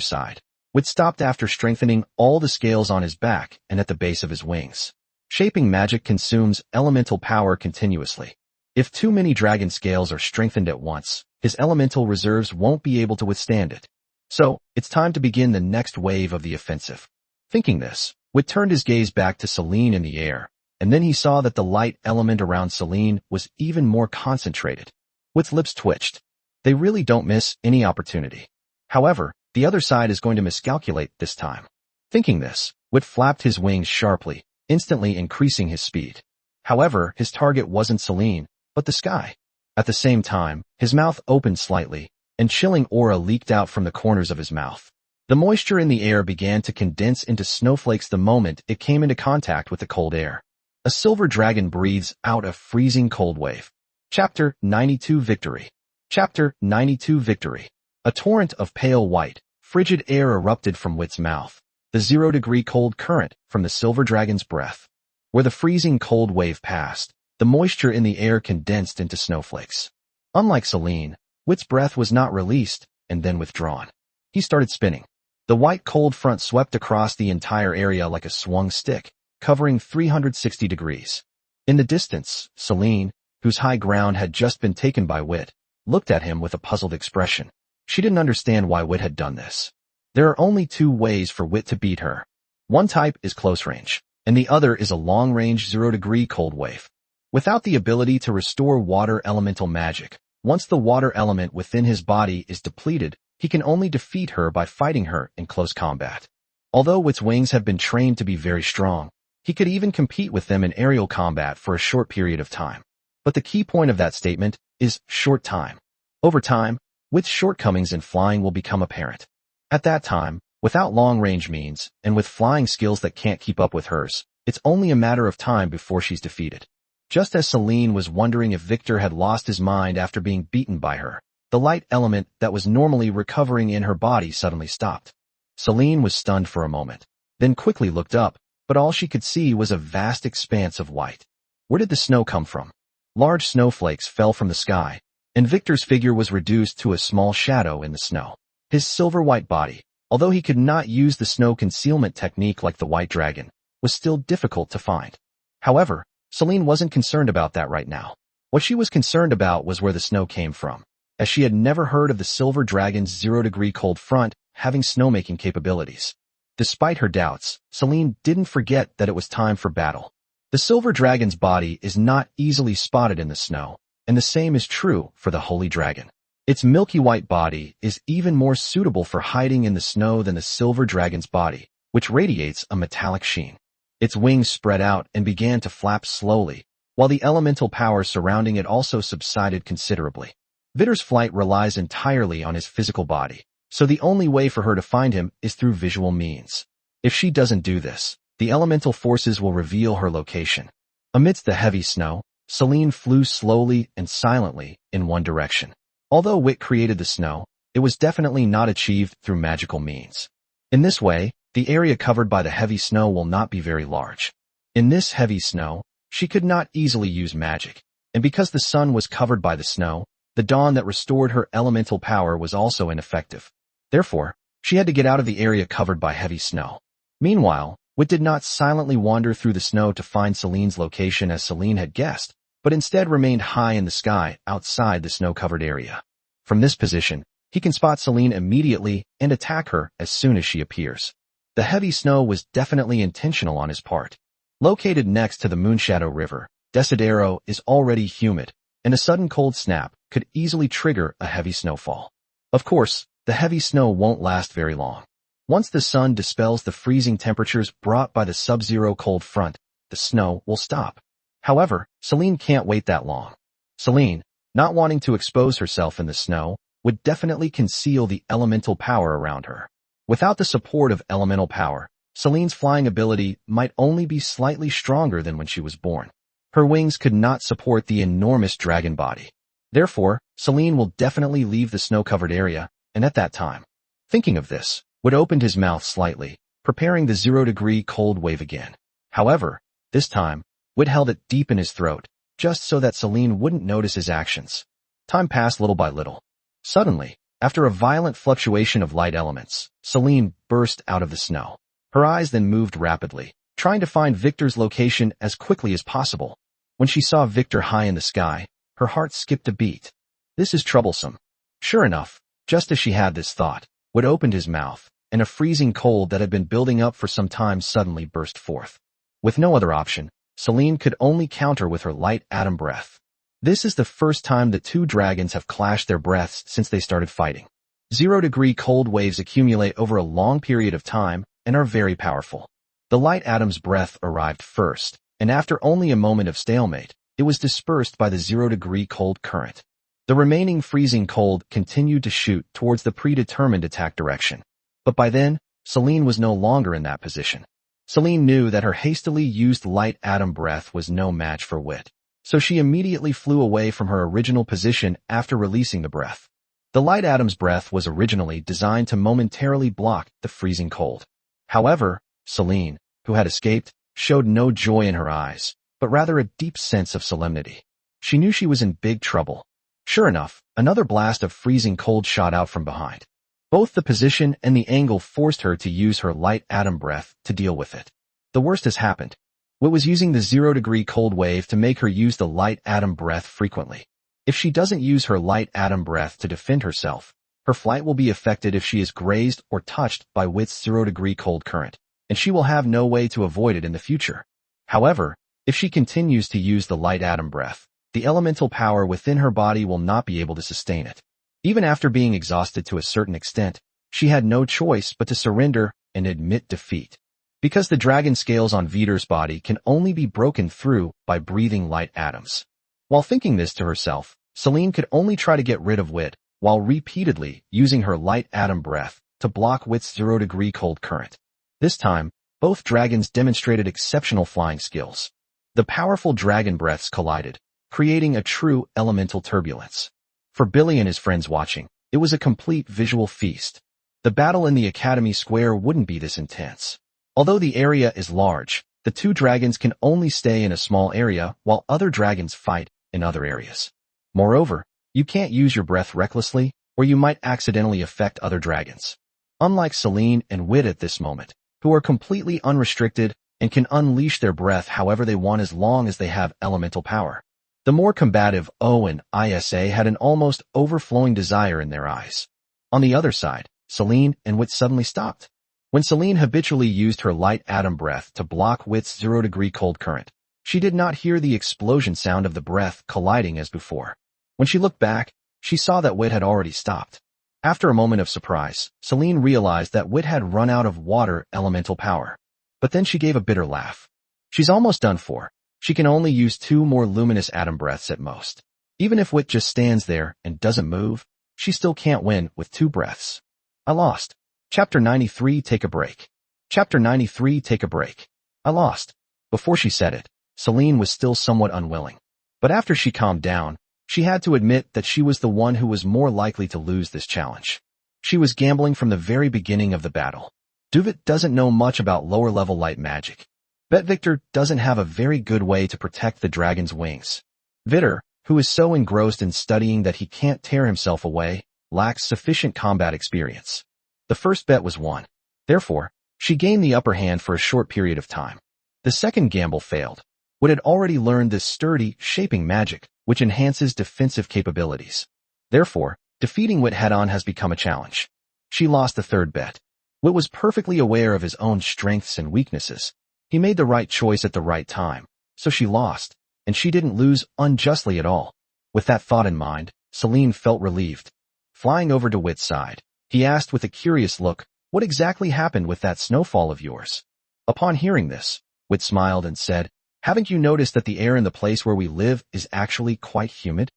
side, Wit stopped after strengthening all the scales on his back and at the base of his wings. Shaping magic consumes elemental power continuously. If too many dragon scales are strengthened at once, his elemental reserves won't be able to withstand it. So, it's time to begin the next wave of the offensive. Thinking this, Wit turned his gaze back to Celine in the air, and then he saw that the light element around Celine was even more concentrated. Wit's lips twitched. They really don't miss any opportunity. However, the other side is going to miscalculate this time. Thinking this, Wit flapped his wings sharply, instantly increasing his speed. However, his target wasn't Celine, but the sky. At the same time, his mouth opened slightly, and chilling aura leaked out from the corners of his mouth. The moisture in the air began to condense into snowflakes the moment it came into contact with the cold air. A silver dragon breathes out a freezing cold wave. Chapter 92 Victory. Chapter 92 Victory. A torrent of pale white, frigid air erupted from Wit's mouth, the 0-degree cold current from the silver dragon's breath. Where the freezing cold wave passed, the moisture in the air condensed into snowflakes. Unlike Celine, Wit's breath was not released and then withdrawn. He started spinning. The white cold front swept across the entire area like a swung stick, covering 360 degrees. In the distance, Celine, whose high ground had just been taken by Wit, looked at him with a puzzled expression. She didn't understand why Wit had done this. There are only 2 ways for Wit to beat her. One type is close range, and the other is a long-range 0-degree cold wave. Without the ability to restore water elemental magic, once the water element within his body is depleted, he can only defeat her by fighting her in close combat. Although Wit's wings have been trained to be very strong, he could even compete with them in aerial combat for a short period of time. But the key point of that statement is short time. Over time, Wit's shortcomings in flying will become apparent. At that time, without long-range means, and with flying skills that can't keep up with hers, it's only a matter of time before she's defeated. Just as Celine was wondering if Victor had lost his mind after being beaten by her, the light element that was normally recovering in her body suddenly stopped. Celine was stunned for a moment, then quickly looked up, but all she could see was a vast expanse of white. Where did the snow come from? Large snowflakes fell from the sky, and Victor's figure was reduced to a small shadow in the snow. His silver-white body, although he could not use the snow concealment technique like the white dragon, was still difficult to find. However, Celine wasn't concerned about that right now. What she was concerned about was where the snow came from, as she had never heard of the silver dragon's 0-degree cold front having snowmaking capabilities. Despite her doubts, Celine didn't forget that it was time for battle. The silver dragon's body is not easily spotted in the snow, and the same is true for the holy dragon. Its milky white body is even more suitable for hiding in the snow than the silver dragon's body, which radiates a metallic sheen. Its wings spread out and began to flap slowly, while the elemental power surrounding it also subsided considerably. Vittor's flight relies entirely on his physical body, so the only way for her to find him is through visual means. If she doesn't do this, the elemental forces will reveal her location. Amidst the heavy snow, Celine flew slowly and silently in one direction. Although Wit created the snow, it was definitely not achieved through magical means. In this way, the area covered by the heavy snow will not be very large. In this heavy snow, she could not easily use magic, and because the sun was covered by the snow, the dawn that restored her elemental power was also ineffective. Therefore, she had to get out of the area covered by heavy snow. Meanwhile, Wit did not silently wander through the snow to find Celine's location as Celine had guessed, but instead remained high in the sky outside the snow-covered area. From this position, he can spot Celine immediately and attack her as soon as she appears. The heavy snow was definitely intentional on his part. Located next to the Moonshadow River, Desidero is already humid, and a sudden cold snap could easily trigger a heavy snowfall. Of course, the heavy snow won't last very long. Once the sun dispels the freezing temperatures brought by the sub-zero cold front, the snow will stop. However, Celine can't wait that long. Celine, not wanting to expose herself in the snow, would definitely conceal the elemental power around her. Without the support of elemental power, Celine's flying ability might only be slightly stronger than when she was born. Her wings could not support the enormous dragon body. Therefore, Celine will definitely leave the snow-covered area, and at that time. Thinking of this, Wood opened his mouth slightly, preparing the 0-degree cold wave again. However, this time, Wood held it deep in his throat, just so that Celine wouldn't notice his actions. Time passed little by little. Suddenly, after a violent fluctuation of light elements, Celine burst out of the snow. Her eyes then moved rapidly, trying to find Victor's location as quickly as possible. When she saw Victor high in the sky, her heart skipped a beat. This is troublesome. Sure enough, just as she had this thought, Wood opened his mouth, and a freezing cold that had been building up for some time suddenly burst forth. With no other option, Celine could only counter with her light atom breath. This is the first time the two dragons have clashed their breaths since they started fighting. 0-degree cold waves accumulate over a long period of time and are very powerful. The light atom's breath arrived first, and after only a moment of stalemate, it was dispersed by the 0-degree cold current. The remaining freezing cold continued to shoot towards the predetermined attack direction. But by then, Celine was no longer in that position. Celine knew that her hastily used light atom breath was no match for Wit, so she immediately flew away from her original position after releasing the breath. The light atom's breath was originally designed to momentarily block the freezing cold. However, Celine, who had escaped, showed no joy in her eyes, but rather a deep sense of solemnity. She knew she was in big trouble. Sure enough, another blast of freezing cold shot out from behind. Both the position and the angle forced her to use her light atom breath to deal with it. The worst has happened. Wit was using the 0-degree cold wave to make her use the light atom breath frequently. If she doesn't use her light atom breath to defend herself, her flight will be affected if she is grazed or touched by Wit's 0-degree cold current, and she will have no way to avoid it in the future. However, if she continues to use the light atom breath, the elemental power within her body will not be able to sustain it. Even after being exhausted to a certain extent, she had no choice but to surrender and admit defeat. Because the dragon scales on Vittor's body can only be broken through by breathing light atoms. While thinking this to herself, Celine could only try to get rid of Wit, while repeatedly using her light atom breath to block Wit's 0-degree cold current. This time, both dragons demonstrated exceptional flying skills. The powerful dragon breaths collided, creating a true elemental turbulence. For Billy and his friends watching, it was a complete visual feast. The battle in the Academy Square wouldn't be this intense. Although the area is large, the two dragons can only stay in a small area while other dragons fight in other areas. Moreover, you can't use your breath recklessly, or you might accidentally affect other dragons. Unlike Celine and Wit at this moment, who are completely unrestricted and can unleash their breath however they want as long as they have elemental power. The more combative O and Isa had an almost overflowing desire in their eyes. On the other side, Celine and Wit suddenly stopped. When Celine habitually used her light atom breath to block Wit's 0-degree cold current, she did not hear the explosion sound of the breath colliding as before. When she looked back, she saw that Wit had already stopped. After a moment of surprise, Celine realized that Wit had run out of water elemental power. But then she gave a bitter laugh. She's almost done for. She can only use 2 more luminous atom breaths at most. Even if Wit just stands there and doesn't move, she still can't win with 2 breaths. I lost. Chapter 93, Take a Break. Chapter 93, Take a Break. I lost. Before she said it, Celine was still somewhat unwilling. But after she calmed down, she had to admit that she was the one who was more likely to lose this challenge. She was gambling from the very beginning of the battle. Duvit doesn't know much about lower-level light magic. Bet Victor doesn't have a very good way to protect the dragon's wings. Vittor, who is so engrossed in studying that he can't tear himself away, lacks sufficient combat experience. The first bet was won. Therefore, she gained the upper hand for a short period of time. The second gamble failed. Wit had already learned this sturdy, shaping magic, which enhances defensive capabilities. Therefore, defeating Wit head-on has become a challenge. She lost the third bet. Wit was perfectly aware of his own strengths and weaknesses. He made the right choice at the right time, so she lost, and she didn't lose unjustly at all. With that thought in mind, Celine felt relieved. Flying over to Wit's side, he asked with a curious look, "What exactly happened with that snowfall of yours?" Upon hearing this, Wit smiled and said, "Haven't you noticed that the air in the place where we live is actually quite humid?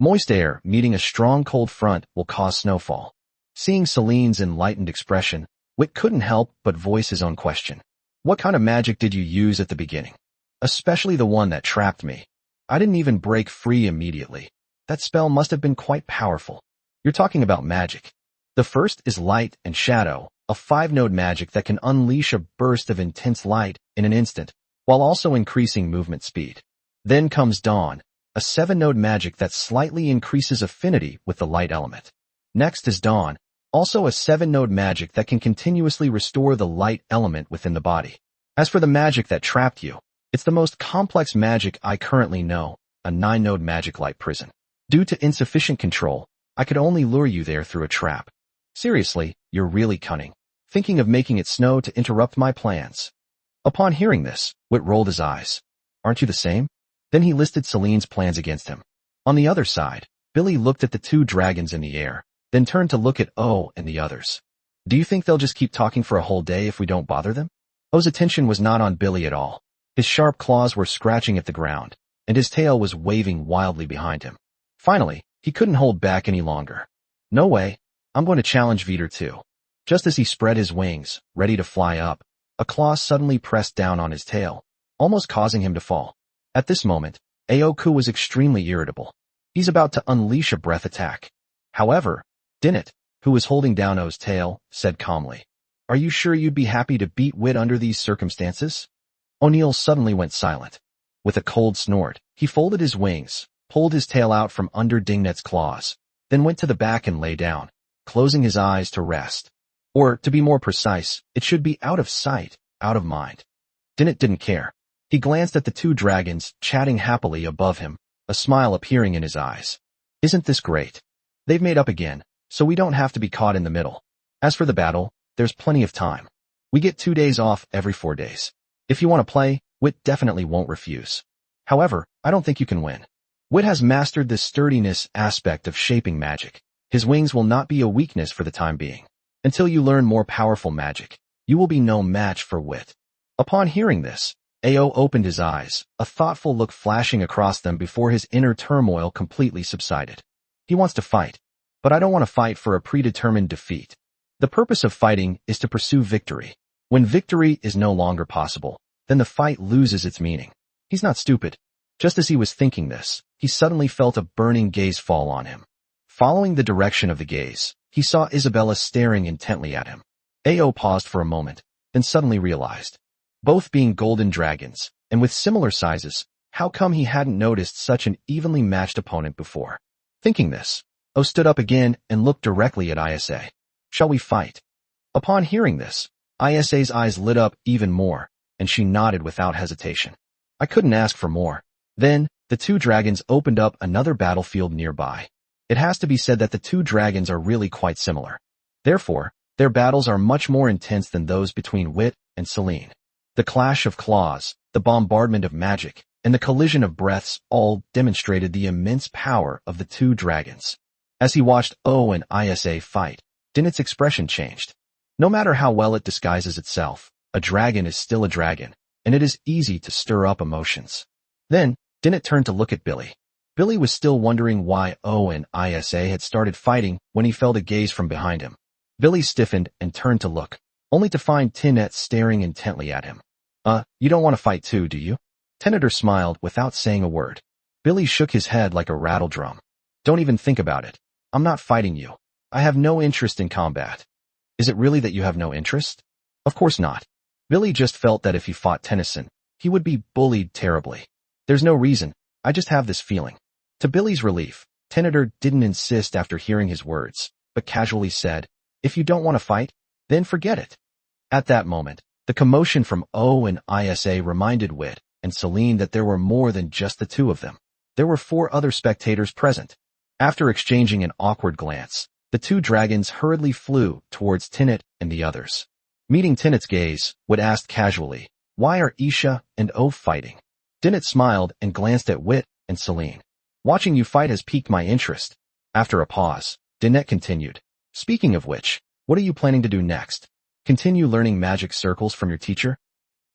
Moist air meeting a strong cold front will cause snowfall." Seeing Celine's enlightened expression, Wit couldn't help but voice his own question. "What kind of magic did you use at the beginning? Especially the one that trapped me. I didn't even break free immediately. That spell must have been quite powerful." "You're talking about magic. The first is light and shadow, a 5-node magic that can unleash a burst of intense light in an instant, while also increasing movement speed. Then comes dawn, a 7-node magic that slightly increases affinity with the light element. Next is dawn, also a 7-node magic that can continuously restore the light element within the body. As for the magic that trapped you, it's the most complex magic I currently know, a 9-node magic light prison. Due to insufficient control, I could only lure you there through a trap. Seriously, you're really cunning, thinking of making it snow to interrupt my plans." Upon hearing this, Wit rolled his eyes. "Aren't you the same?" Then he listed Celine's plans against him. On the other side, Billy looked at the 2 dragons in the air, then turned to look at O and the others. "Do you think they'll just keep talking for a whole day if we don't bother them?" O's attention was not on Billy at all. His sharp claws were scratching at the ground, and his tail was waving wildly behind him. Finally, he couldn't hold back any longer. "No way, I'm going to challenge Vittor too." Just as he spread his wings, ready to fly up, a claw suddenly pressed down on his tail, almost causing him to fall. At this moment, Aoku was extremely irritable. He's about to unleash a breath attack. However, Dinnet, who was holding down O's tail, said calmly, "Are you sure you'd be happy to beat Wit under these circumstances?" O'Neill suddenly went silent. With a cold snort, he folded his wings, pulled his tail out from under Dingnet's claws, then went to the back and lay down, closing his eyes to rest. Or, to be more precise, it should be out of sight, out of mind. Dinnet didn't care. He glanced at the 2 dragons, chatting happily above him, a smile appearing in his eyes. "Isn't this great? They've made up again, so we don't have to be caught in the middle. As for the battle, there's plenty of time. We get 2 days off every 4 days. If you want to play, Wit definitely won't refuse. However, I don't think you can win. Wit has mastered the sturdiness aspect of shaping magic. His wings will not be a weakness for the time being. Until you learn more powerful magic, you will be no match for Wit." Upon hearing this, Ao opened his eyes, a thoughtful look flashing across them before his inner turmoil completely subsided. "He wants to fight, but I don't want to fight for a predetermined defeat. The purpose of fighting is to pursue victory. When victory is no longer possible, then the fight loses its meaning." He's not stupid. Just as he was thinking this, he suddenly felt a burning gaze fall on him. Following the direction of the gaze, he saw Isabella staring intently at him. Ao paused for a moment, then suddenly realized. Both being golden dragons, and with similar sizes, how come he hadn't noticed such an evenly matched opponent before? Thinking this, O stood up again and looked directly at Isa. "Shall we fight?" Upon hearing this, Isa's eyes lit up even more, and she nodded without hesitation. "I couldn't ask for more." Then, the 2 dragons opened up another battlefield nearby. It has to be said that the 2 dragons are really quite similar. Therefore, their battles are much more intense than those between Wit and Celine. The clash of claws, the bombardment of magic, and the collision of breaths all demonstrated the immense power of the 2 dragons. As he watched O and Isa fight, Dinnet's expression changed. No matter how well it disguises itself, a dragon is still a dragon, and it is easy to stir up emotions. Then, Dinnet turned to look at Billy. Billy was still wondering why O and Isa had started fighting when he felt a gaze from behind him. Billy stiffened and turned to look, only to find Tinette staring intently at him. You don't want to fight too, do you?" Teneter smiled without saying a word. Billy shook his head like a rattle drum. "Don't even think about it. I'm not fighting you. I have no interest in combat." "Is it really that you have no interest?" Of course not. Billy just felt that if he fought Tennyson, he would be bullied terribly. There's no reason, I just have this feeling. To Billy's relief, Tennyson didn't insist after hearing his words, but casually said, if you don't want to fight, then forget it. At that moment, the commotion from O and ISA reminded Wit and Celine that there were more than just the two of them. There were 4 other spectators present. After exchanging an awkward glance, the 2 dragons hurriedly flew towards Tinnet and the others. Meeting Tinnet's gaze, Wit asked casually, why are Isha and O fighting? Tinnet smiled and glanced at Wit and Celine. Watching you fight has piqued my interest. After a pause, Tinnet continued, speaking of which, what are you planning to do next? Continue learning magic circles from your teacher?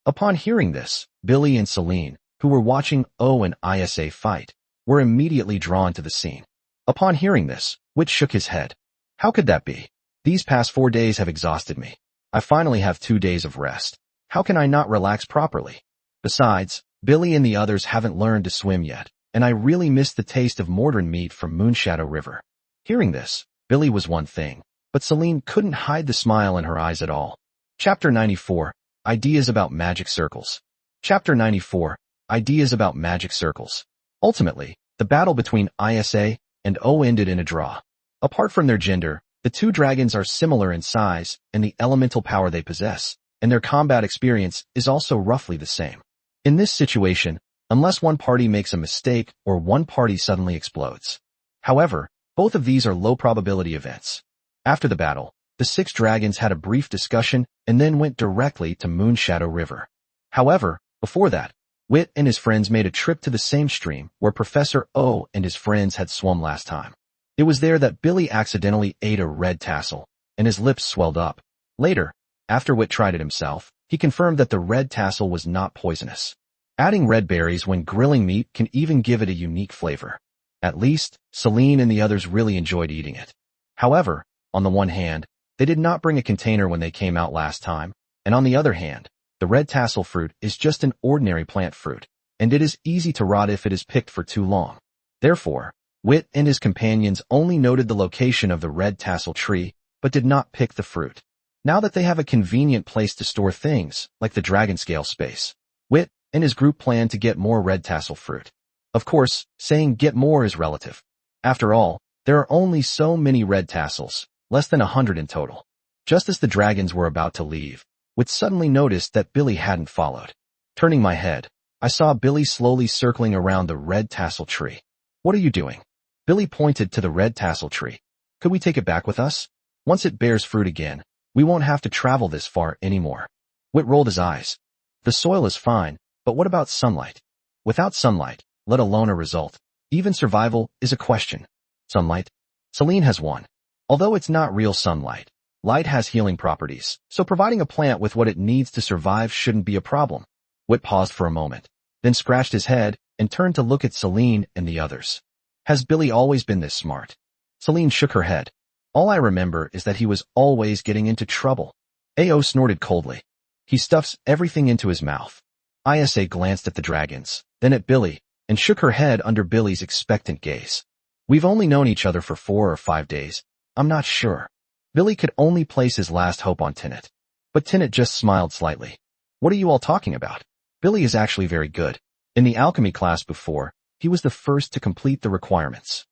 Upon hearing this, Billy and Celine, who were watching O and ISA fight, were immediately drawn to the scene. Upon hearing this, Wit shook his head. How could that be? These past 4 days have exhausted me. I finally have 2 days of rest. How can I not relax properly? Besides, Billy and the others haven't learned to swim yet, and I really miss the taste of mordred meat from Moonshadow River. Hearing this, Billy was one thing, but Celine couldn't hide the smile in her eyes at all. Chapter 94, Ideas about Magic Circles. Chapter 94, Ideas about Magic Circles. Ultimately, the battle between ISA and O ended in a draw. Apart from their gender, the 2 dragons are similar in size and the elemental power they possess, and their combat experience is also roughly the same. In this situation, unless one party makes a mistake or one party suddenly explodes. However, both of these are low-probability events. After the battle, the 6 dragons had a brief discussion and then went directly to Moonshadow River. However, before that, Wit and his friends made a trip to the same stream where Professor O and his friends had swum last time. It was there that Billy accidentally ate a red tassel, and his lips swelled up. Later, after Wit tried it himself, he confirmed that the red tassel was not poisonous. Adding red berries when grilling meat can even give it a unique flavor. At least, Celine and the others really enjoyed eating it. However, on the one hand, they did not bring a container when they came out last time, and on the other hand, the red tassel fruit is just an ordinary plant fruit, and it is easy to rot if it is picked for too long. Therefore, Wit and his companions only noted the location of the red tassel tree, but did not pick the fruit. Now that they have a convenient place to store things, like the dragon scale space, Wit and his group plan to get more red tassel fruit. Of course, saying get more is relative. After all, there are only so many red tassels, less than 100 in total. Just as the dragons were about to leave, Wit suddenly noticed that Billy hadn't followed. Turning my head, I saw Billy slowly circling around the red tassel tree. What are you doing? Billy pointed to the red tassel tree. Could we take it back with us? Once it bears fruit again, we won't have to travel this far anymore. Wit rolled his eyes. The soil is fine, but what about sunlight? Without sunlight, let alone a result, even survival is a question. Sunlight? Celine has one. Although it's not real sunlight, light has healing properties, so providing a plant with what it needs to survive shouldn't be a problem. Wit paused for a moment, then scratched his head and turned to look at Celine and the others. Has Billy always been this smart? Celine shook her head. All I remember is that he was always getting into trouble. AO snorted coldly. He stuffs everything into his mouth. ISA glanced at the dragons, then at Billy, and shook her head under Billy's expectant gaze. We've only known each other for 4 or 5 days. I'm not sure. Billy could only place his last hope on Tinnet. But Tinnet just smiled slightly. What are you all talking about? Billy is actually very good. In the alchemy class before, he was the first to complete the requirements.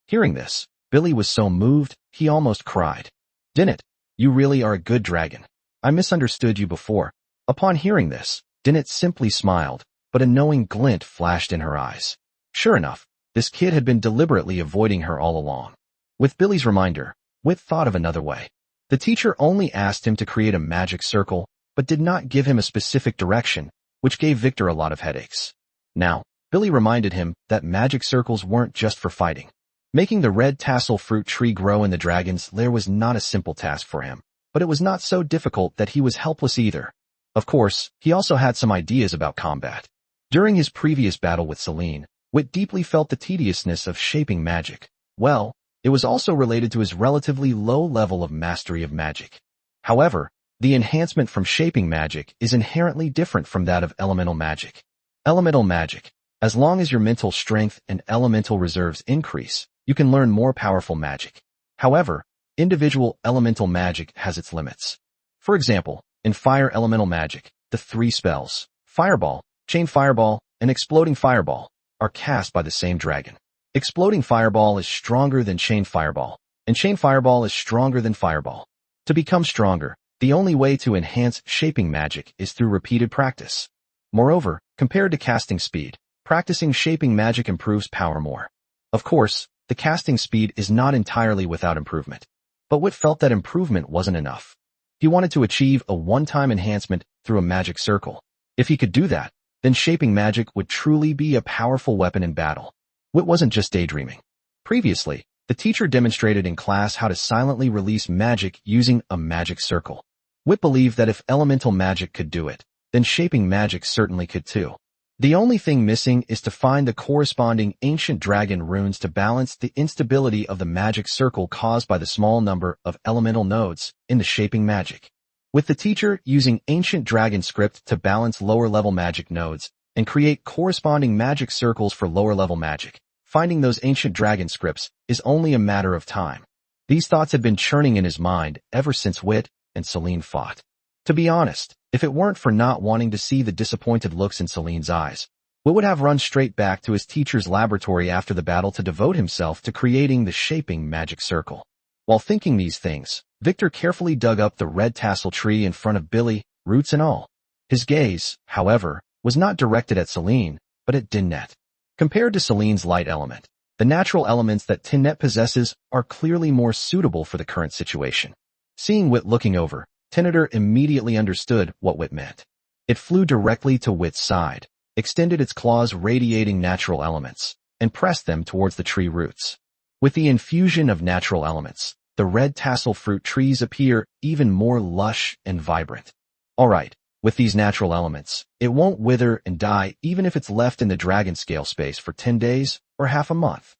Hearing this, Billy was so moved, he almost cried. Tinnet, you really are a good dragon. I misunderstood you before. Upon hearing this, Tinnet simply smiled, but a knowing glint flashed in her eyes. Sure enough, this kid had been deliberately avoiding her all along. With Billy's reminder, Wit thought of another way. The teacher only asked him to create a magic circle, but did not give him a specific direction, which gave Vittor a lot of headaches. Now, Billy reminded him that magic circles weren't just for fighting. Making the red tassel fruit tree grow in the dragon's lair was not a simple task for him, but it was not so difficult that he was helpless either. Of course, he also had some ideas about combat. During his previous battle with Celine, Wit deeply felt the tediousness of shaping magic. Well, it was also related to his relatively low level of mastery of magic. However, the enhancement from shaping magic is inherently different from that of elemental magic. Elemental magic. As long as your mental strength and elemental reserves increase, you can learn more powerful magic. However, individual elemental magic has its limits. For example, In fire elemental magic, the three spells, Fireball, Chain Fireball, and Exploding Fireball, are cast by the same dragon. Exploding Fireball is stronger than Chain Fireball, and Chain Fireball is stronger than Fireball. To become stronger, the only way to enhance shaping magic is through repeated practice. Moreover, compared to casting speed, practicing shaping magic improves power more. Of course, the casting speed is not entirely without improvement. But Whit felt that improvement wasn't enough. He wanted to achieve a one-time enhancement through a magic circle. If he could do that, then shaping magic would truly be a powerful weapon in battle. Whit wasn't just daydreaming. Previously, the teacher demonstrated in class how to silently release magic using a magic circle. Whit believed that if elemental magic could do it, then shaping magic certainly could too. The only thing missing is to find the corresponding ancient dragon runes to balance the instability of the magic circle caused by the small number of elemental nodes in the shaping magic. With the teacher using ancient dragon script to balance lower-level magic nodes and create corresponding magic circles for lower-level magic, finding those ancient dragon scripts is only a matter of time. These thoughts had been churning in his mind ever since Whit and Celine fought. To be honest, if it weren't for not wanting to see the disappointed looks in Celine's eyes, Whit would have run straight back to his teacher's laboratory after the battle to devote himself to creating the shaping magic circle. While thinking these things, Vittor carefully dug up the red tassel tree in front of Billy, roots and all. His gaze, however, was not directed at Celine, but at Dinnet. Compared to Celine's light element, the natural elements that Dinnet possesses are clearly more suitable for the current situation. Seeing Whit looking over, Tinnitter immediately understood what Whit meant. It flew directly to Whit's side, extended its claws radiating natural elements, and pressed them towards the tree roots. With the infusion of natural elements, the red tassel fruit trees appear even more lush and vibrant. Alright, with these natural elements, it won't wither and die even if it's left in the dragon scale space for 10 days or half a month.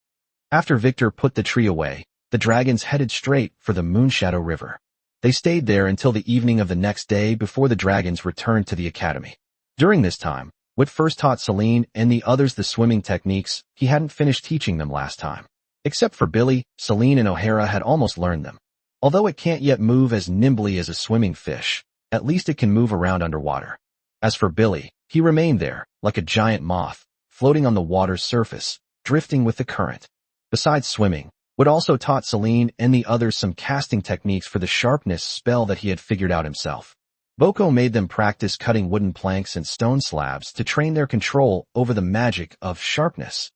After Vittor put the tree away, the dragons headed straight for the Moonshadow River. They stayed there until the evening of the next day before the dragons returned to the academy. During this time, Whit first taught Celine and the others the swimming techniques he hadn't finished teaching them last time. Except for Billy, Celine and O'Hara had almost learned them. Although it can't yet move as nimbly as a swimming fish, at least it can move around underwater. As for Billy, he remained there, like a giant moth, floating on the water's surface, drifting with the current. Besides swimming, Whit also taught Celine and the others some casting techniques for the sharpness spell that he had figured out himself. Boko made them practice cutting wooden planks and stone slabs to train their control over the magic of sharpness.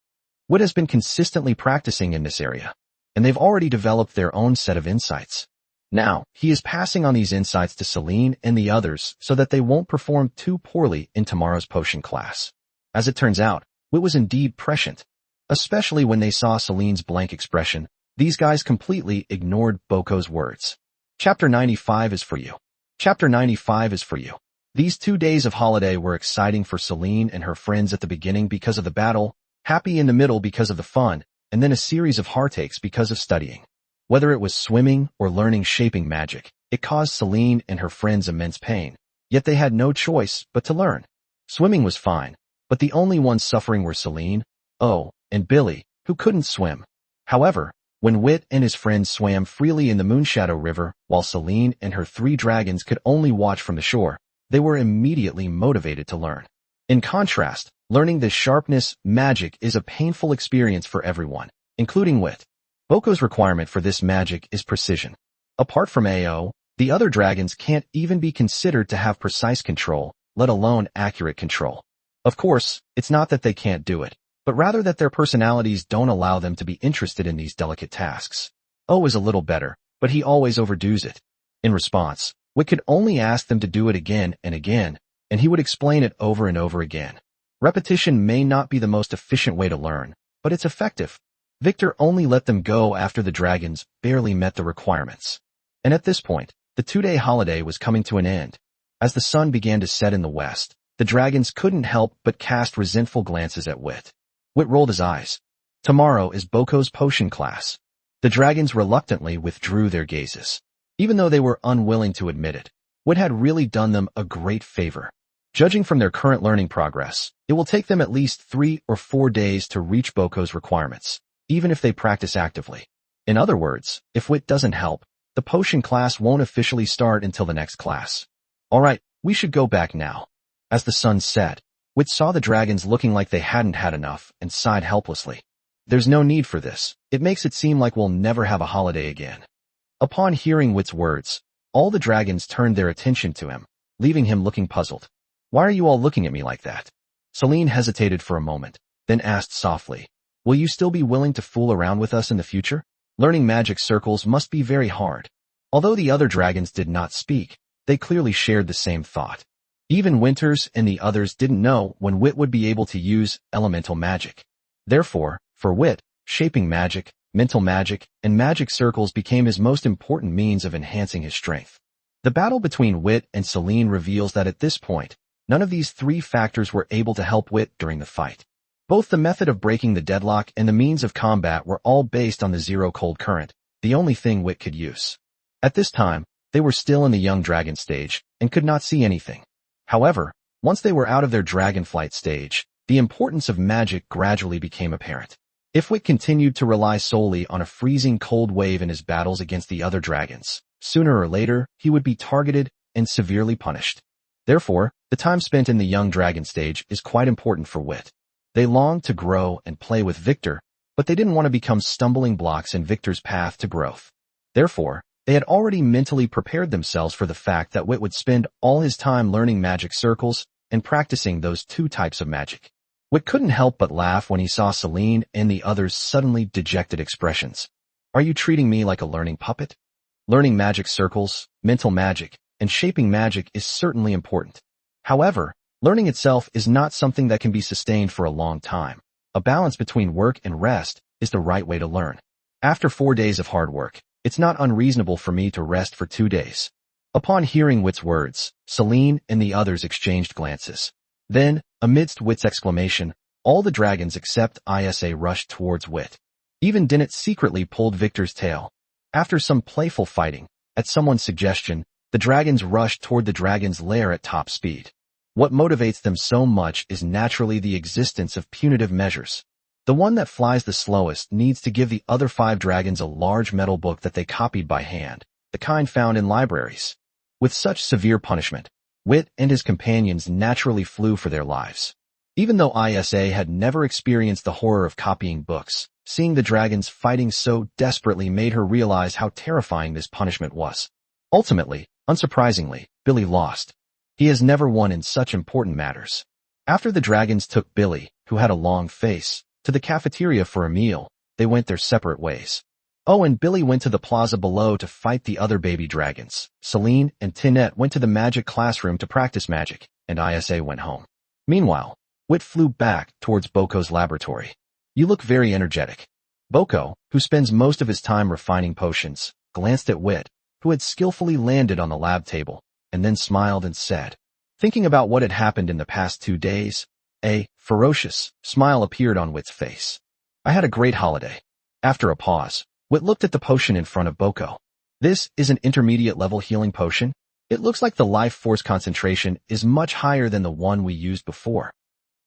Whit has been consistently practicing in this area, and they've already developed their own set of insights. Now, he is passing on these insights to Celine and the others so that they won't perform too poorly in tomorrow's potion class. As it turns out, Whit was indeed prescient. Especially when they saw Celine's blank expression, these guys completely ignored Boko's words. Chapter 95 is for you. Chapter 95 is for you. These 2 days of holiday were exciting for Celine and her friends at the beginning because of the battle, happy in the middle because of the fun, and then a series of heartaches because of studying. Whether it was swimming or learning shaping magic, it caused Celine and her friends immense pain, yet they had no choice but to learn. Swimming was fine, but the only ones suffering were Celine, and Billy, who couldn't swim. However, when Whit and his friends swam freely in the Moonshadow River, while Celine and her 3 dragons could only watch from the shore, they were immediately motivated to learn. In contrast, learning this sharpness magic is a painful experience for everyone, including Whit. Boko's requirement for this magic is precision. Apart from AO, the other dragons can't even be considered to have precise control, let alone accurate control. Of course, it's not that they can't do it, but rather that their personalities don't allow them to be interested in these delicate tasks. O is a little better, but he always overdoes it. In response, Whit could only ask them to do it again and again, and he would explain it over and over again. Repetition may not be the most efficient way to learn, but it's effective. Vittor only let them go after the dragons barely met the requirements. And at this point, the 2-day holiday was coming to an end. As the sun began to set in the west, the dragons couldn't help but cast resentful glances at Whit. Whit rolled his eyes. Tomorrow is Boko's potion class. The dragons reluctantly withdrew their gazes. Even though they were unwilling to admit it, Whit had really done them a great favor. Judging from their current learning progress, it will take them at least 3 or 4 days to reach Boko's requirements, even if they practice actively. In other words, if Whit doesn't help, the potion class won't officially start until the next class. All right, we should go back now. As the sun set, Wit saw the dragons looking like they hadn't had enough and sighed helplessly. There's no need for this. It makes it seem like we'll never have a holiday again. Upon hearing Wit's words, all the dragons turned their attention to him, leaving him looking puzzled. Why are you all looking at me like that? Celine hesitated for a moment, then asked softly, will you still be willing to fool around with us in the future? Learning magic circles must be very hard. Although the other dragons did not speak, they clearly shared the same thought. Even Winters and the others didn't know when Wit would be able to use elemental magic. Therefore, for Wit, shaping magic, mental magic, and magic circles became his most important means of enhancing his strength. The battle between Wit and Celine reveals that at this point, none of these three factors were able to help Wit during the fight. Both the method of breaking the deadlock and the means of combat were all based on the zero cold current, the only thing Wit could use. At this time, they were still in the young dragon stage and could not see anything. However, once they were out of their dragonflight stage, the importance of magic gradually became apparent. If Wit continued to rely solely on a freezing cold wave in his battles against the other dragons, sooner or later, he would be targeted and severely punished. Therefore, the time spent in the young dragon stage is quite important for Wit. They longed to grow and play with Vittor, but they didn't want to become stumbling blocks in Vittor's path to growth. Therefore, they had already mentally prepared themselves for the fact that Wit would spend all his time learning magic circles and practicing those two types of magic. Wit couldn't help but laugh when he saw Celine and the others' suddenly dejected expressions. Are you treating me like a learning puppet? Learning magic circles, mental magic, and shaping magic is certainly important. However, learning itself is not something that can be sustained for a long time. A balance between work and rest is the right way to learn. After 4 days of hard work, it's not unreasonable for me to rest for 2 days. Upon hearing Wit's words, Celine and the others exchanged glances. Then, amidst Wit's exclamation, all the dragons except Isa rushed towards Wit. Even Dinnet secretly pulled Victor's tail. After some playful fighting, at someone's suggestion, the dragons rushed toward the dragon's lair at top speed. What motivates them so much is naturally the existence of punitive measures. The one that flies the slowest needs to give the other 5 dragons a large metal book that they copied by hand, the kind found in libraries. With such severe punishment, Wit and his companions naturally flew for their lives. Even though Isa had never experienced the horror of copying books, seeing the dragons fighting so desperately made her realize how terrifying this punishment was. Ultimately, unsurprisingly, Billy lost. He has never won in such important matters. After the dragons took Billy, who had a long face, to the cafeteria for a meal, they went their separate ways. Oh, and Billy went to the plaza below to fight the other baby dragons. Celine and Tinette went to the magic classroom to practice magic, and Isa went home. Meanwhile, Wit flew back towards Boko's laboratory. You look very energetic. Boko, who spends most of his time refining potions, glanced at Wit, who had skillfully landed on the lab table, and then smiled and said, thinking about what had happened in the past 2 days, a ferocious smile appeared on Wit's face. I had a great holiday. After a pause, Wit looked at the potion in front of Boko. This is an intermediate level healing potion. It looks like the life force concentration is much higher than the one we used before.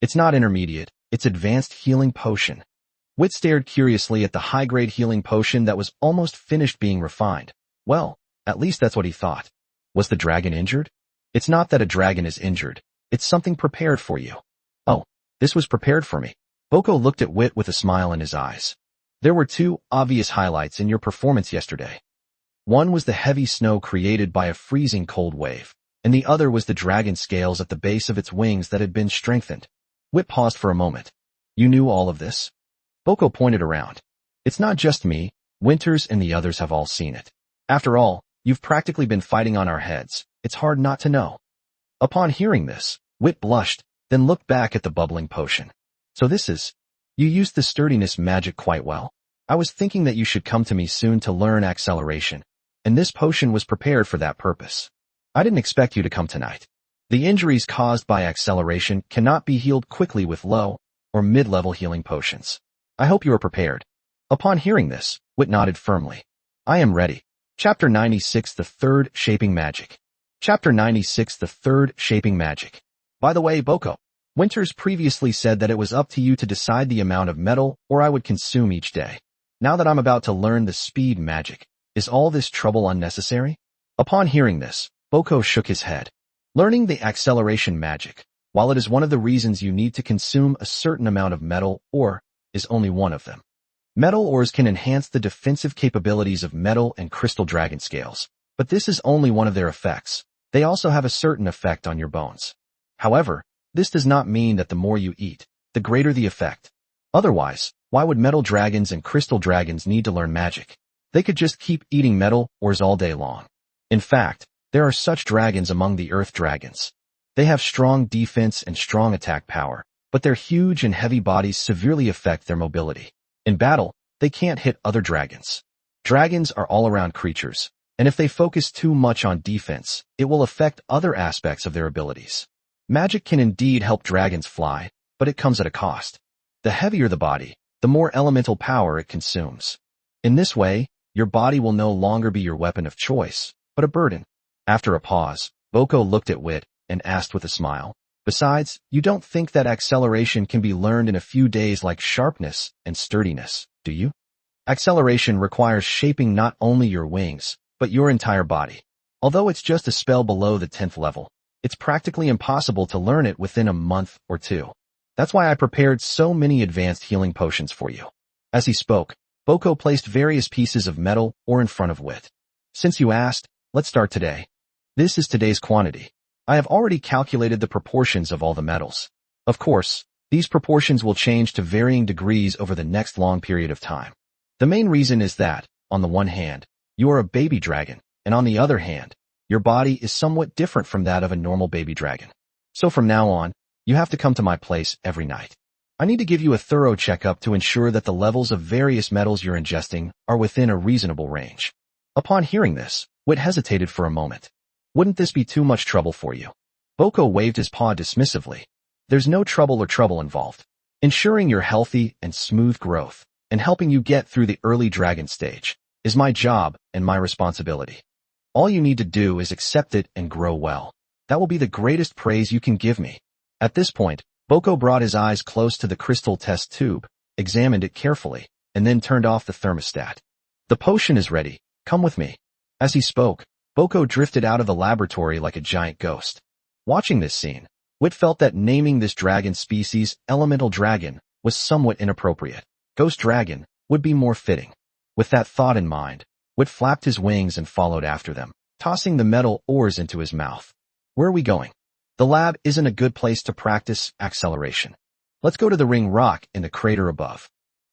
It's not intermediate, it's advanced healing potion. Wit stared curiously at the high-grade healing potion that was almost finished being refined. Well, at least that's what he thought. Was the dragon injured? It's not that a dragon is injured. It's something prepared for you. Oh, this was prepared for me. Boko looked at Wit with a smile in his eyes. There were 2 obvious highlights in your performance yesterday. One was the heavy snow created by a freezing cold wave, and the other was the dragon scales at the base of its wings that had been strengthened. Wit paused for a moment. You knew all of this? Boko pointed around. It's not just me, Winters and the others have all seen it. After all, you've practically been fighting on our heads. It's hard not to know. Upon hearing this, Wit blushed, then looked back at the bubbling potion. So this is... You used the sturdiness magic quite well. I was thinking that you should come to me soon to learn acceleration, and this potion was prepared for that purpose. I didn't expect you to come tonight. The injuries caused by acceleration cannot be healed quickly with low or mid-level healing potions. I hope you are prepared. Upon hearing this, Wit nodded firmly. I am ready. Chapter 96, The Third Shaping Magic. Chapter 96, The Third Shaping Magic. By the way, Boko, Winters previously said that it was up to you to decide the amount of metal or I would consume each day. Now that I'm about to learn the speed magic, is all this trouble unnecessary? Upon hearing this, Boko shook his head. Learning the acceleration magic, while it is one of the reasons you need to consume a certain amount of metal ore, is only one of them. Metal ores can enhance the defensive capabilities of metal and crystal dragon scales, but this is only one of their effects. They also have a certain effect on your bones. However, this does not mean that the more you eat, the greater the effect. Otherwise, why would metal dragons and crystal dragons need to learn magic? They could just keep eating metal ores all day long. In fact, there are such dragons among the earth dragons. They have strong defense and strong attack power, but their huge and heavy bodies severely affect their mobility. In battle, they can't hit other dragons. Dragons are all-around creatures, and if they focus too much on defense, it will affect other aspects of their abilities. Magic can indeed help dragons fly, but it comes at a cost. The heavier the body, the more elemental power it consumes. In this way, your body will no longer be your weapon of choice, but a burden. After a pause, Boko looked at Wit and asked with a smile, "Besides, you don't think that acceleration can be learned in a few days like sharpness and sturdiness, do you? Acceleration requires shaping not only your wings, but your entire body. Although it's just a spell below the 10th level, it's practically impossible to learn it within a month or two. That's why I prepared so many advanced healing potions for you." As he spoke, Boko placed various pieces of metal ore in front of Wit. "Since you asked, let's start today. This is today's quantity. I have already calculated the proportions of all the metals. Of course, these proportions will change to varying degrees over the next long period of time. The main reason is that, on the one hand, you are a baby dragon, and on the other hand, your body is somewhat different from that of a normal baby dragon. So from now on, you have to come to my place every night. I need to give you a thorough checkup to ensure that the levels of various metals you're ingesting are within a reasonable range." Upon hearing this, Wit hesitated for a moment. "Wouldn't this be too much trouble for you?" Boko waved his paw dismissively. "There's no trouble involved. Ensuring your healthy and smooth growth, and helping you get through the early dragon stage, is my job and my responsibility. All you need to do is accept it and grow well. That will be the greatest praise you can give me." At this point, Boko brought his eyes close to the crystal test tube, examined it carefully, and then turned off the thermostat. "The potion is ready. Come with me." As he spoke, Boko drifted out of the laboratory like a giant ghost. Watching this scene, Wit felt that naming this dragon species Elemental Dragon was somewhat inappropriate. Ghost Dragon would be more fitting. With that thought in mind, Wit flapped his wings and followed after them, tossing the metal ores into his mouth. "Where are we going?" "The lab isn't a good place to practice acceleration. Let's go to the ring rock in the crater above."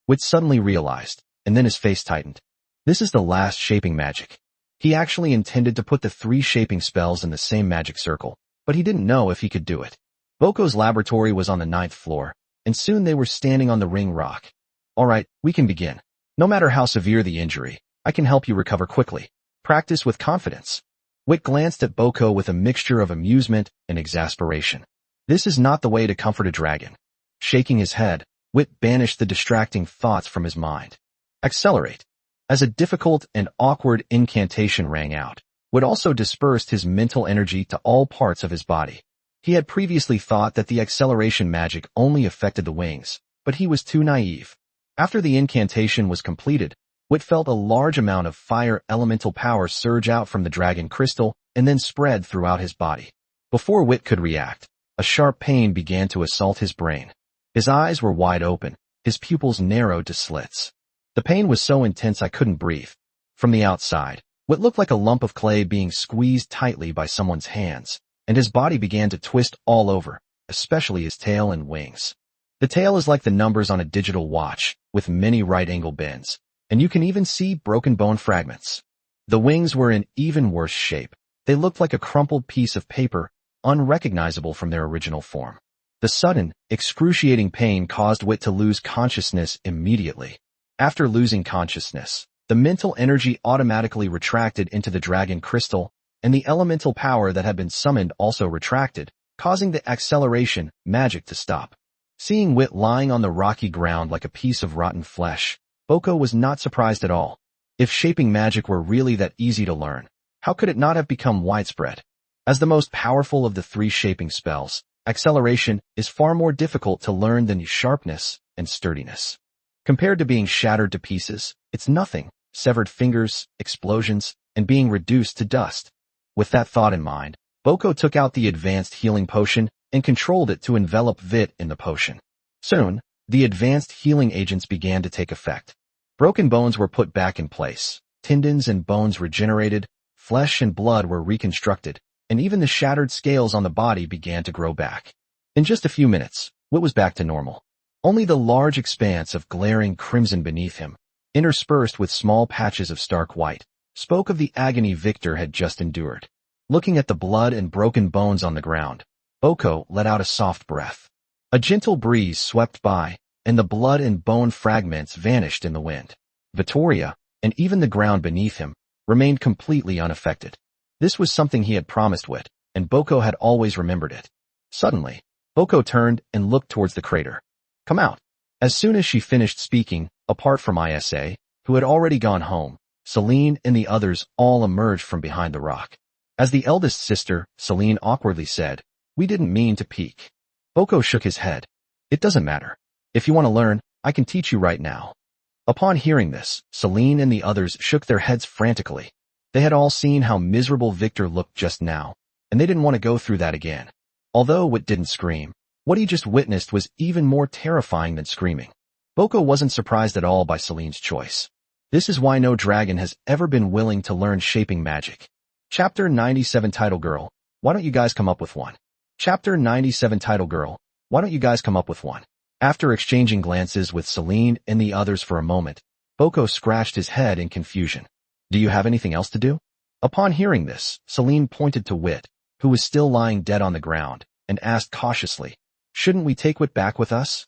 Wit suddenly realized, and then his face tightened. This is the last shaping magic. He actually intended to put the 3 shaping spells in the same magic circle, but he didn't know if he could do it. Boko's laboratory was on the 9th floor, and soon they were standing on the ring rock. "All right, we can begin. No matter how severe the injury, I can help you recover quickly. Practice with confidence." Wit glanced at Boko with a mixture of amusement and exasperation. This is not the way to comfort a dragon. Shaking his head, Wit banished the distracting thoughts from his mind. "Accelerate." As a difficult and awkward incantation rang out, Wit also dispersed his mental energy to all parts of his body. He had previously thought that the acceleration magic only affected the wings, but he was too naive. After the incantation was completed, Wit felt a large amount of fire elemental power surge out from the dragon crystal and then spread throughout his body. Before Wit could react, a sharp pain began to assault his brain. His eyes were wide open, his pupils narrowed to slits. The pain was so intense I couldn't breathe. From the outside, what looked like a lump of clay being squeezed tightly by someone's hands, and his body began to twist all over, especially his tail and wings. The tail is like the numbers on a digital watch, with many right-angle bends, and you can even see broken bone fragments. The wings were in even worse shape. They looked like a crumpled piece of paper, unrecognizable from their original form. The sudden, excruciating pain caused Wit to lose consciousness immediately. After losing consciousness, the mental energy automatically retracted into the dragon crystal, and the elemental power that had been summoned also retracted, causing the acceleration magic to stop. Seeing Wit lying on the rocky ground like a piece of rotten flesh, Boko was not surprised at all. If shaping magic were really that easy to learn, how could it not have become widespread? As the most powerful of the 3 shaping spells, acceleration is far more difficult to learn than sharpness and sturdiness. Compared to being shattered to pieces, it's nothing: severed fingers, explosions, and being reduced to dust. With that thought in mind, Boko took out the advanced healing potion and controlled it to envelop Vit in the potion. Soon, the advanced healing agents began to take effect. Broken bones were put back in place, tendons and bones regenerated, flesh and blood were reconstructed, and even the shattered scales on the body began to grow back. In just a few minutes, Wit was back to normal. Only the large expanse of glaring crimson beneath him, interspersed with small patches of stark white, spoke of the agony Vittor had just endured. Looking at the blood and broken bones on the ground, Boko let out a soft breath. A gentle breeze swept by, and the blood and bone fragments vanished in the wind. Vittoria, and even the ground beneath him, remained completely unaffected. This was something he had promised Wit, and Boko had always remembered it. Suddenly, Boko turned and looked towards the crater. Come out. As soon as she finished speaking, apart from Isa, who had already gone home, Celine and the others all emerged from behind the rock. As the eldest sister, Celine awkwardly said, "We didn't mean to peek." Boko shook his head. "It doesn't matter. If you want to learn, I can teach you right now." Upon hearing this, Celine and the others shook their heads frantically. They had all seen how miserable Vittor looked just now, and they didn't want to go through that again. Although Wit didn't scream, what he just witnessed was even more terrifying than screaming. Boko wasn't surprised at all by Celine's choice. This is why no dragon has ever been willing to learn shaping magic. Chapter 97 Title Girl, why don't you guys come up with one? Chapter 97 Title Girl, why don't you guys come up with one? After exchanging glances with Celine and the others for a moment, Boko scratched his head in confusion. Do you have anything else to do? Upon hearing this, Celine pointed to Wit, who was still lying dead on the ground, and asked cautiously, "Shouldn't we take Wit back with us?"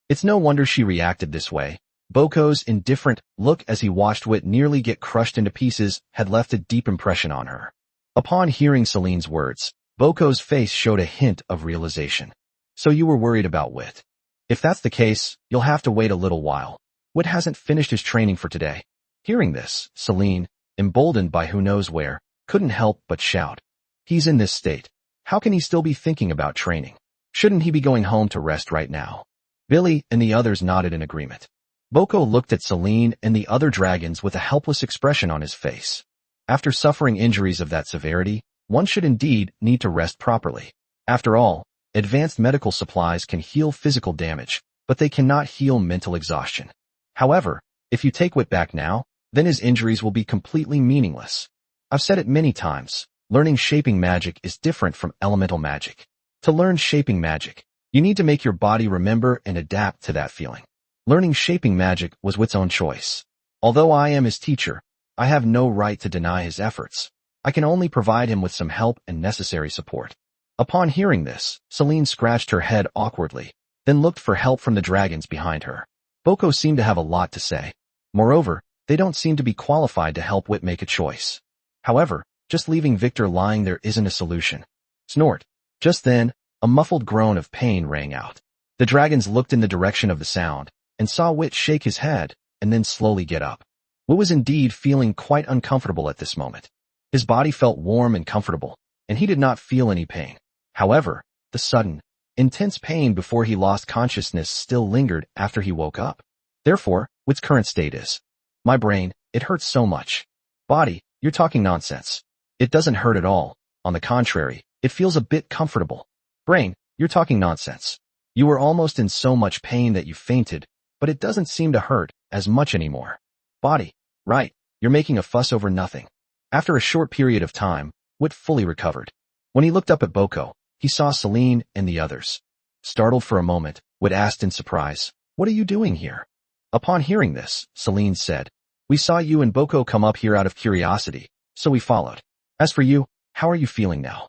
It's no wonder she reacted this way. Boko's indifferent look as he watched Wit nearly get crushed into pieces had left a deep impression on her. Upon hearing Celine's words, Boko's face showed a hint of realization. So you were worried about Wit. If that's the case, you'll have to wait a little while. Wit hasn't finished his training for today. Hearing this, Celine, emboldened by who knows where, couldn't help but shout. He's in this state. How can he still be thinking about training? Shouldn't he be going home to rest right now? Billy and the others nodded in agreement. Boko looked at Celine and the other dragons with a helpless expression on his face. After suffering injuries of that severity, one should indeed need to rest properly. After all, advanced medical supplies can heal physical damage, but they cannot heal mental exhaustion. However, if you take Wit back now, then his injuries will be completely meaningless. I've said it many times, learning shaping magic is different from elemental magic. To learn shaping magic, you need to make your body remember and adapt to that feeling. Learning shaping magic was Wit's own choice. Although I am his teacher, I have no right to deny his efforts. I can only provide him with some help and necessary support. Upon hearing this, Celine scratched her head awkwardly, then looked for help from the dragons behind her. Boko seemed to have a lot to say. Moreover, they don't seem to be qualified to help Wit make a choice. However, just leaving Vittor lying there isn't a solution. Snort. Just then, a muffled groan of pain rang out. The dragons looked in the direction of the sound, and saw Wit shake his head, and then slowly get up. Wit was indeed feeling quite uncomfortable at this moment. His body felt warm and comfortable, and he did not feel any pain. However, the sudden, intense pain before he lost consciousness still lingered after he woke up. Therefore, Wit's current state is, "My brain, it hurts so much." Body, you're talking nonsense. It doesn't hurt at all. On the contrary, it feels a bit comfortable. Brain, you're talking nonsense. You were almost in so much pain that you fainted, but it doesn't seem to hurt as much anymore. Body, right, you're making a fuss over nothing. After a short period of time, Wit fully recovered. When he looked up at Boko, he saw Celine and the others. Startled for a moment, Wit asked in surprise, "What are you doing here?" Upon hearing this, Celine said, "We saw you and Boko come up here out of curiosity, so we followed. As for you, how are you feeling now?"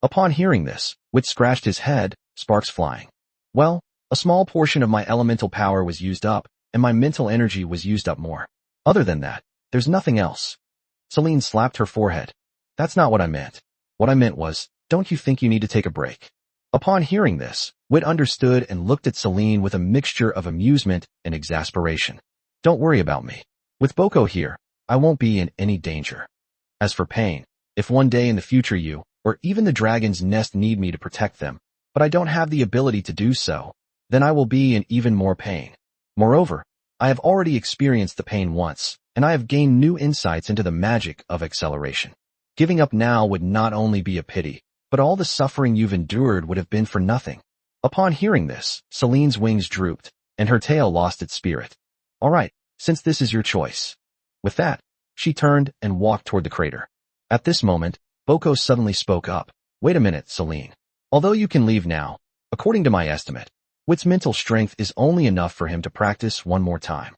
Upon hearing this, Wit scratched his head, sparks flying. "Well, a small portion of my elemental power was used up, and my mental energy was used up more. Other than that, there's nothing else." Celine slapped her forehead. "That's not what I meant. What I meant was, don't you think you need to take a break?" Upon hearing this, Wit understood and looked at Celine with a mixture of amusement and exasperation. "Don't worry about me. With Boko here, I won't be in any danger. As for pain, if one day in the future you, or even the dragon's nest need me to protect them, but I don't have the ability to do so, then I will be in even more pain. Moreover, I have already experienced the pain once, and I have gained new insights into the magic of acceleration. Giving up now would not only be a pity, but all the suffering you've endured would have been for nothing. Upon hearing this, Celine's wings drooped, and her tail lost its spirit. All right, since this is your choice. With that, she turned and walked toward the crater. At this moment, Boko suddenly spoke up. Wait a minute, Celine. Although you can leave now, according to my estimate, Wit's mental strength is only enough for him to practice one more time.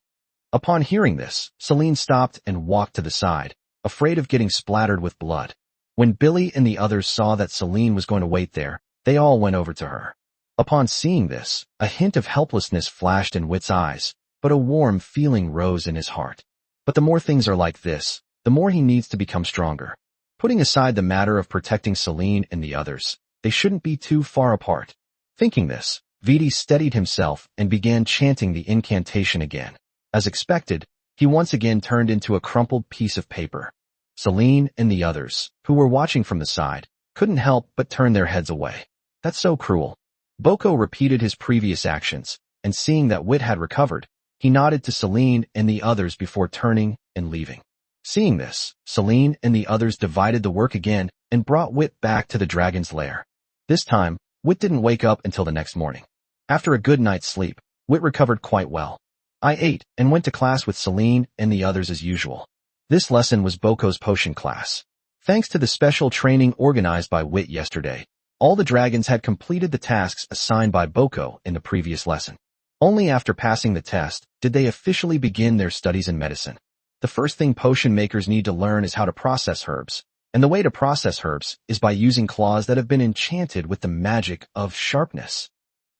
Upon hearing this, Celine stopped and walked to the side, afraid of getting splattered with blood. When Billy and the others saw that Celine was going to wait there, they all went over to her. Upon seeing this, a hint of helplessness flashed in Wit's eyes, but a warm feeling rose in his heart. But the more things are like this, the more he needs to become stronger. Putting aside the matter of protecting Celine and the others, they shouldn't be too far apart. Thinking this, Vittor steadied himself and began chanting the incantation again. As expected, he once again turned into a crumpled piece of paper. Celine and the others, who were watching from the side, couldn't help but turn their heads away. That's so cruel. Boko repeated his previous actions, and seeing that Wit had recovered, he nodded to Celine and the others before turning and leaving. Seeing this, Celine and the others divided the work again and brought Wit back to the dragon's lair. This time, Wit didn't wake up until the next morning. After a good night's sleep, Wit recovered quite well. I ate and went to class with Celine and the others as usual. This lesson was Boko's potion class. Thanks to the special training organized by Wit yesterday, all the dragons had completed the tasks assigned by Boko in the previous lesson. Only after passing the test did they officially begin their studies in medicine. The first thing potion makers need to learn is how to process herbs, and the way to process herbs is by using claws that have been enchanted with the magic of sharpness.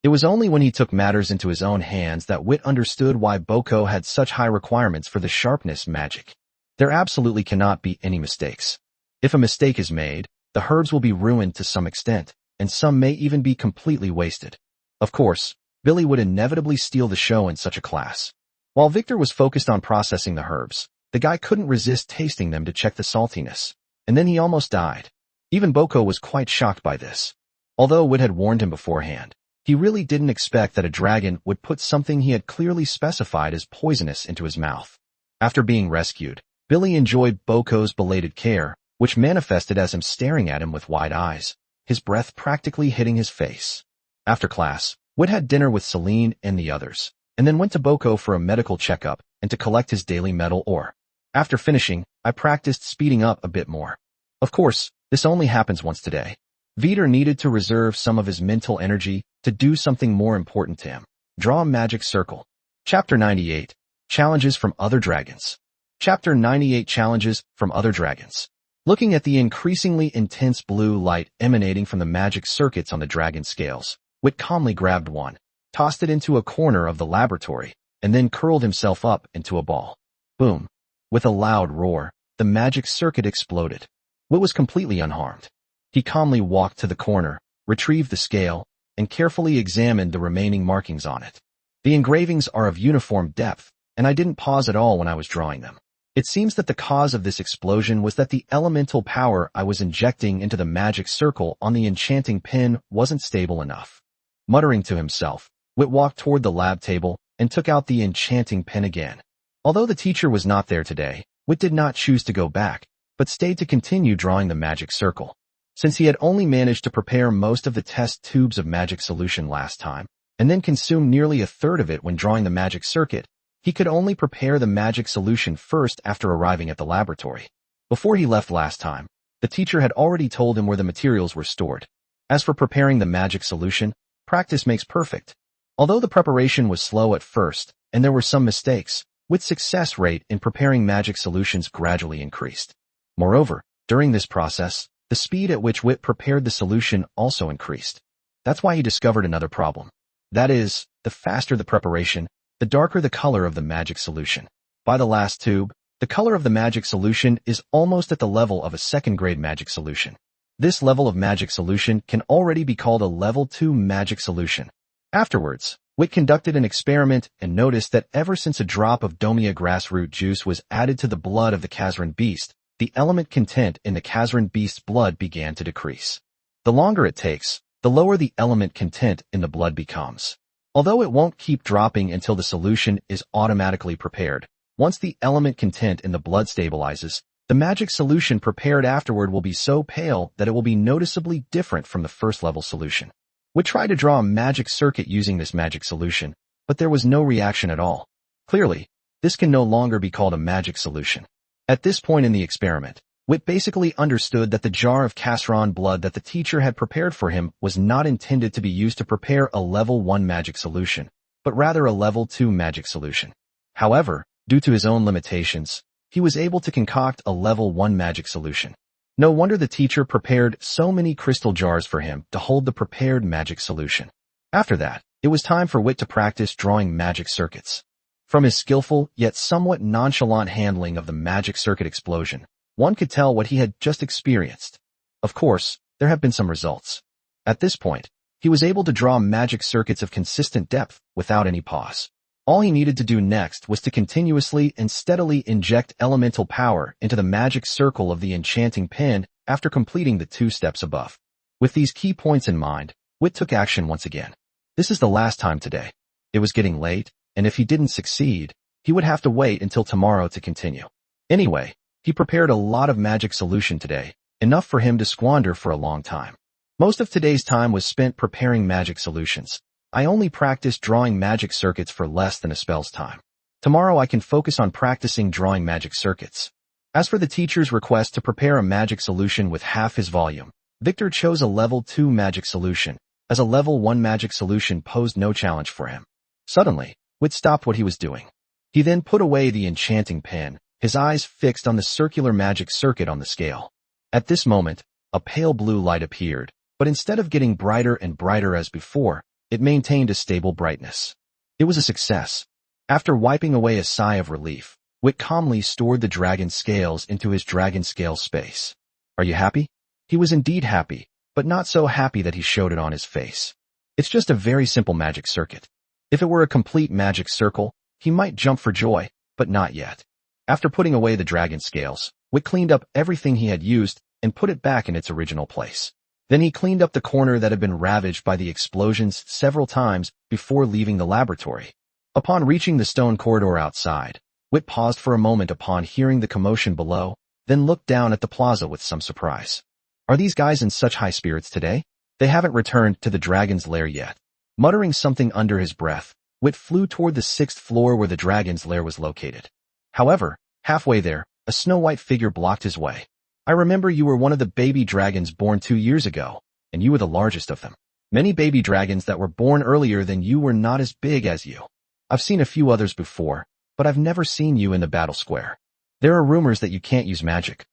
It was only when he took matters into his own hands that Wit understood why Boko had such high requirements for the sharpness magic. There absolutely cannot be any mistakes. If a mistake is made, the herbs will be ruined to some extent, and some may even be completely wasted. Of course, Billy would inevitably steal the show in such a class. While Vittor was focused on processing the herbs, the guy couldn't resist tasting them to check the saltiness, and then he almost died. Even Boko was quite shocked by this. Although Wit had warned him beforehand, he really didn't expect that a dragon would put something he had clearly specified as poisonous into his mouth. After being rescued, Billy enjoyed Boko's belated care, which manifested as him staring at him with wide eyes, his breath practically hitting his face. After class, Wit had dinner with Celine and the others, and then went to Boko for a medical checkup and to collect his daily metal ore. After finishing, I practiced speeding up a bit more. Of course, this only happens once today. Vittor needed to reserve some of his mental energy to do something more important to him. Draw a magic circle. Chapter 98. Challenges from Other Dragons. Chapter 98. Challenges from Other Dragons. Looking at the increasingly intense blue light emanating from the magic circuits on the dragon scales, Wit calmly grabbed one, tossed it into a corner of the laboratory, and then curled himself up into a ball. Boom. With a loud roar, the magic circuit exploded. Wit was completely unharmed. He calmly walked to the corner, retrieved the scale, and carefully examined the remaining markings on it. The engravings are of uniform depth, and I didn't pause at all when I was drawing them. It seems that the cause of this explosion was that the elemental power I was injecting into the magic circle on the enchanting pin wasn't stable enough. Muttering to himself, Wit walked toward the lab table and took out the enchanting pin again. Although the teacher was not there today, Wit did not choose to go back, but stayed to continue drawing the magic circle. Since he had only managed to prepare most of the test tubes of magic solution last time, and then consumed nearly a third of it when drawing the magic circuit, he could only prepare the magic solution first after arriving at the laboratory. Before he left last time, the teacher had already told him where the materials were stored. As for preparing the magic solution, practice makes perfect. Although the preparation was slow at first, and there were some mistakes, Wit's success rate in preparing magic solutions gradually increased. Moreover, during this process, the speed at which Wit prepared the solution also increased. That's why he discovered another problem. That is, the faster the preparation, the darker the color of the magic solution. By the last tube, the color of the magic solution is almost at the level of a second-grade magic solution. This level of magic solution can already be called a level 2 magic solution. Afterwards, Wit conducted an experiment and noticed that ever since a drop of Domia grassroot juice was added to the blood of the Kazran beast, the element content in the Kazran beast's blood began to decrease. The longer it takes, the lower the element content in the blood becomes. Although it won't keep dropping until the solution is automatically prepared, once the element content in the blood stabilizes, The magic solution prepared afterward will be so pale that it will be noticeably different from the first level solution. Wit tried to draw a magic circuit using this magic solution, but there was no reaction at all. Clearly, this can no longer be called a magic solution. At this point in the experiment, Wit basically understood that the jar of Casseron blood that the teacher had prepared for him was not intended to be used to prepare a level 1 magic solution, but rather a level 2 magic solution. However, due to his own limitations, he was able to concoct a level 1 magic solution. No wonder the teacher prepared so many crystal jars for him to hold the prepared magic solution. After that, it was time for Wit to practice drawing magic circuits. From his skillful yet somewhat nonchalant handling of the magic circuit explosion, one could tell what he had just experienced. Of course, there have been some results. At this point, he was able to draw magic circuits of consistent depth without any pause. All he needed to do next was to continuously and steadily inject elemental power into the magic circle of the enchanting pen after completing the 2 steps above. With these key points in mind, Wit took action once again. This is the last time today. It was getting late, and if he didn't succeed, he would have to wait until tomorrow to continue. Anyway, he prepared a lot of magic solution today, enough for him to squander for a long time. Most of today's time was spent preparing magic solutions. I only practiced drawing magic circuits for less than a spell's time. Tomorrow I can focus on practicing drawing magic circuits. As for the teacher's request to prepare a magic solution with half his volume, Vittor chose a level 2 magic solution, as a level 1 magic solution posed no challenge for him. Suddenly, Wit stopped what he was doing. He then put away the enchanting pen, his eyes fixed on the circular magic circuit on the scale. At this moment, a pale blue light appeared, but instead of getting brighter and brighter as before, it maintained a stable brightness. It was a success. After wiping away a sigh of relief, Wit calmly stored the dragon scales into his dragon scale space. Are you happy? He was indeed happy, but not so happy that he showed it on his face. It's just a very simple magic circuit. If it were a complete magic circle, he might jump for joy, but not yet. After putting away the dragon scales, Wit cleaned up everything he had used and put it back in its original place. Then he cleaned up the corner that had been ravaged by the explosions several times before leaving the laboratory. Upon reaching the stone corridor outside, Wit paused for a moment upon hearing the commotion below, then looked down at the plaza with some surprise. Are these guys in such high spirits today? They haven't returned to the dragon's lair yet. Muttering something under his breath, Wit flew toward the 6th floor where the dragon's lair was located. However, halfway there, a snow-white figure blocked his way. I remember you were one of the baby dragons born 2 years ago, and you were the largest of them. Many baby dragons that were born earlier than you were not as big as you. I've seen a few others before, but I've never seen you in the battle square. There are rumors that you can't use magic.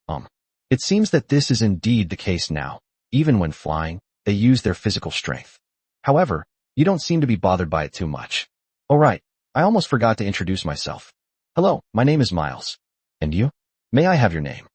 It seems that this is indeed the case now. Even when flying, they use their physical strength. However, you don't seem to be bothered by it too much. Oh right, I almost forgot to introduce myself. Hello, my name is Miles. And you? May I have your name?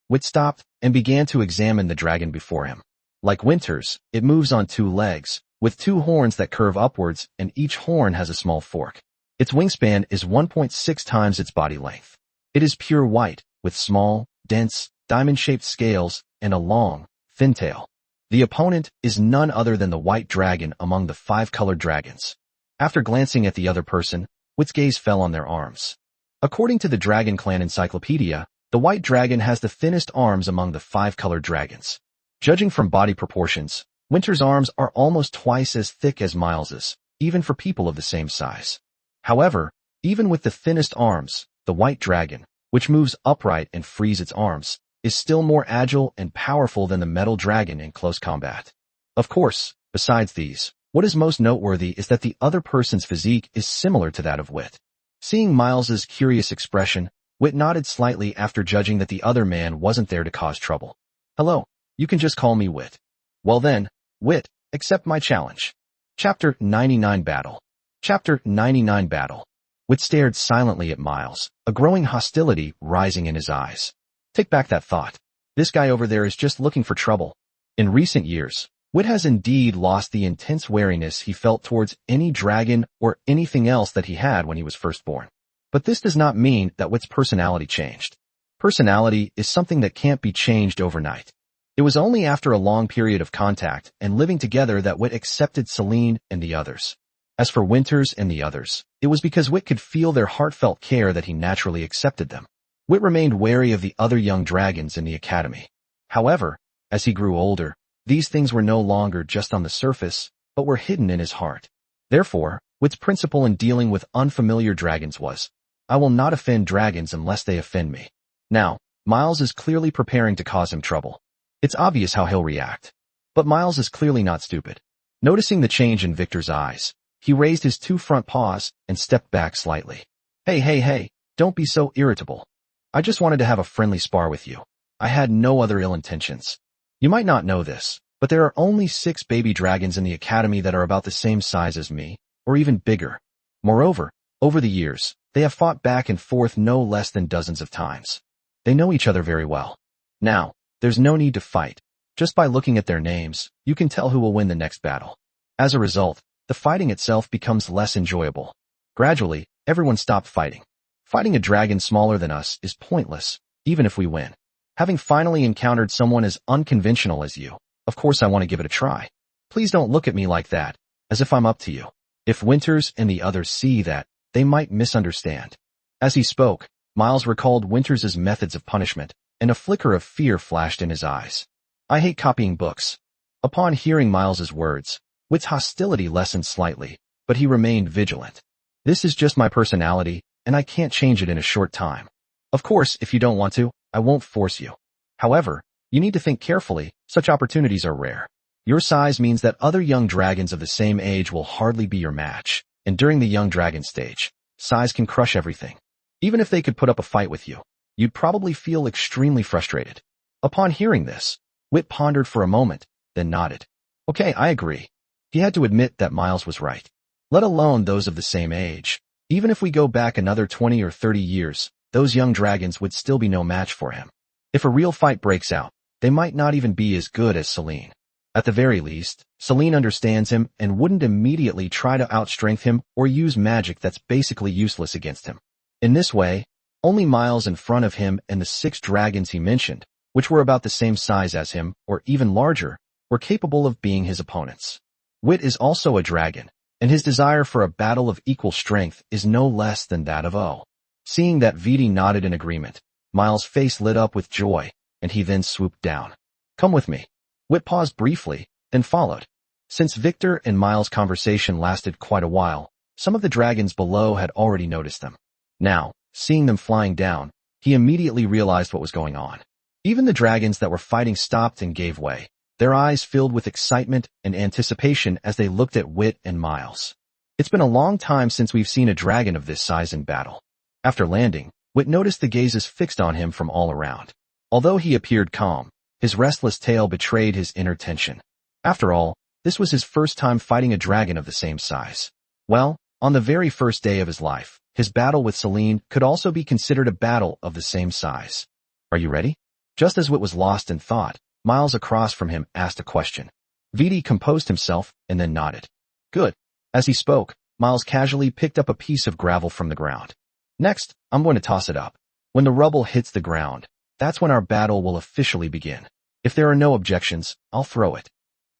Wit stopped and began to examine the dragon before him. Like Winter's, it moves on 2 legs, with 2 horns that curve upwards, and each horn has a small fork. Its wingspan is 1.6 times its body length. It is pure white, with small, dense, diamond-shaped scales and a long, thin tail. The opponent is none other than the white dragon among the 5 colored dragons. After glancing at the other person, Wit's gaze fell on their arms. According to the Dragon Clan Encyclopedia, the white dragon has the thinnest arms among the 5 colored dragons. Judging from body proportions, Winter's arms are almost twice as thick as Miles's, even for people of the same size. However, even with the thinnest arms, the white dragon, which moves upright and frees its arms, is still more agile and powerful than the metal dragon in close combat. Of course, besides these, what is most noteworthy is that the other person's physique is similar to that of Wit. Seeing Miles's curious expression, Wit nodded slightly after judging that the other man wasn't there to cause trouble. Hello, you can just call me Wit. Well then, Wit, accept my challenge. Chapter 99 Battle. Chapter 99 Battle. Wit stared silently at Miles, a growing hostility rising in his eyes. Take back that thought. This guy over there is just looking for trouble. In recent years, Wit has indeed lost the intense wariness he felt towards any dragon or anything else that he had when he was first born. But this does not mean that Wit's personality changed. Personality is something that can't be changed overnight. It was only after a long period of contact and living together that Wit accepted Celine and the others. As for Winters and the others, it was because Wit could feel their heartfelt care that he naturally accepted them. Wit remained wary of the other young dragons in the academy. However, as he grew older, these things were no longer just on the surface, but were hidden in his heart. Therefore, Wit's principle in dealing with unfamiliar dragons was, I will not offend dragons unless they offend me. Now, Miles is clearly preparing to cause him trouble. It's obvious how he'll react. But Miles is clearly not stupid. Noticing the change in Victor's eyes, he raised his two front paws and stepped back slightly. Hey, don't be so irritable. I just wanted to have a friendly spar with you. I had no other ill intentions. You might not know this, but there are only 6 baby dragons in the academy that are about the same size as me, or even bigger. Moreover, over the years, they have fought back and forth no less than dozens of times. They know each other very well. Now, there's no need to fight. Just by looking at their names, you can tell who will win the next battle. As a result, the fighting itself becomes less enjoyable. Gradually, everyone stopped fighting. Fighting a dragon smaller than us is pointless, even if we win. Having finally encountered someone as unconventional as you, of course I want to give it a try. Please don't look at me like that, as if I'm up to you. If Winters and the others see that, they might misunderstand. As he spoke, Miles recalled Winters' methods of punishment, and a flicker of fear flashed in his eyes. I hate copying books. Upon hearing Miles's words, Wit's hostility lessened slightly, but he remained vigilant. This is just my personality, and I can't change it in a short time. Of course, if you don't want to, I won't force you. However, you need to think carefully, such opportunities are rare. Your size means that other young dragons of the same age will hardly be your match, and during the young dragon stage, size can crush everything. Even if they could put up a fight with you, you'd probably feel extremely frustrated. Upon hearing this, Wit pondered for a moment, then nodded. Okay, I agree. He had to admit that Miles was right. Let alone those of the same age. Even if we go back another 20 or 30 years, those young dragons would still be no match for him. If a real fight breaks out, they might not even be as good as Celine. At the very least, Celine understands him and wouldn't immediately try to outstrength him or use magic that's basically useless against him. In this way, only Miles in front of him and the 6 dragons he mentioned, which were about the same size as him, or even larger, were capable of being his opponents. Wit is also a dragon, and his desire for a battle of equal strength is no less than that of O. Seeing that Vittor nodded in agreement, Miles' face lit up with joy, and he then swooped down. Come with me. Wit paused briefly, then followed. Since Victor and Miles' conversation lasted quite a while, some of the dragons below had already noticed them. Now, seeing them flying down, he immediately realized what was going on. Even the dragons that were fighting stopped and gave way, their eyes filled with excitement and anticipation as they looked at Wit and Miles. It's been a long time since we've seen a dragon of this size in battle. After landing, Wit noticed the gazes fixed on him from all around. Although he appeared calm, his restless tail betrayed his inner tension. After all, this was his first time fighting a dragon of the same size. Well, on the very first day of his life, his battle with Celine could also be considered a battle of the same size. Are you ready? Just as Wit was lost in thought, Miles across from him asked a question. Vittor composed himself and then nodded. Good. As he spoke, Miles casually picked up a piece of gravel from the ground. Next, I'm going to toss it up. When the rubble hits the ground, that's when our battle will officially begin. If there are no objections, I'll throw it.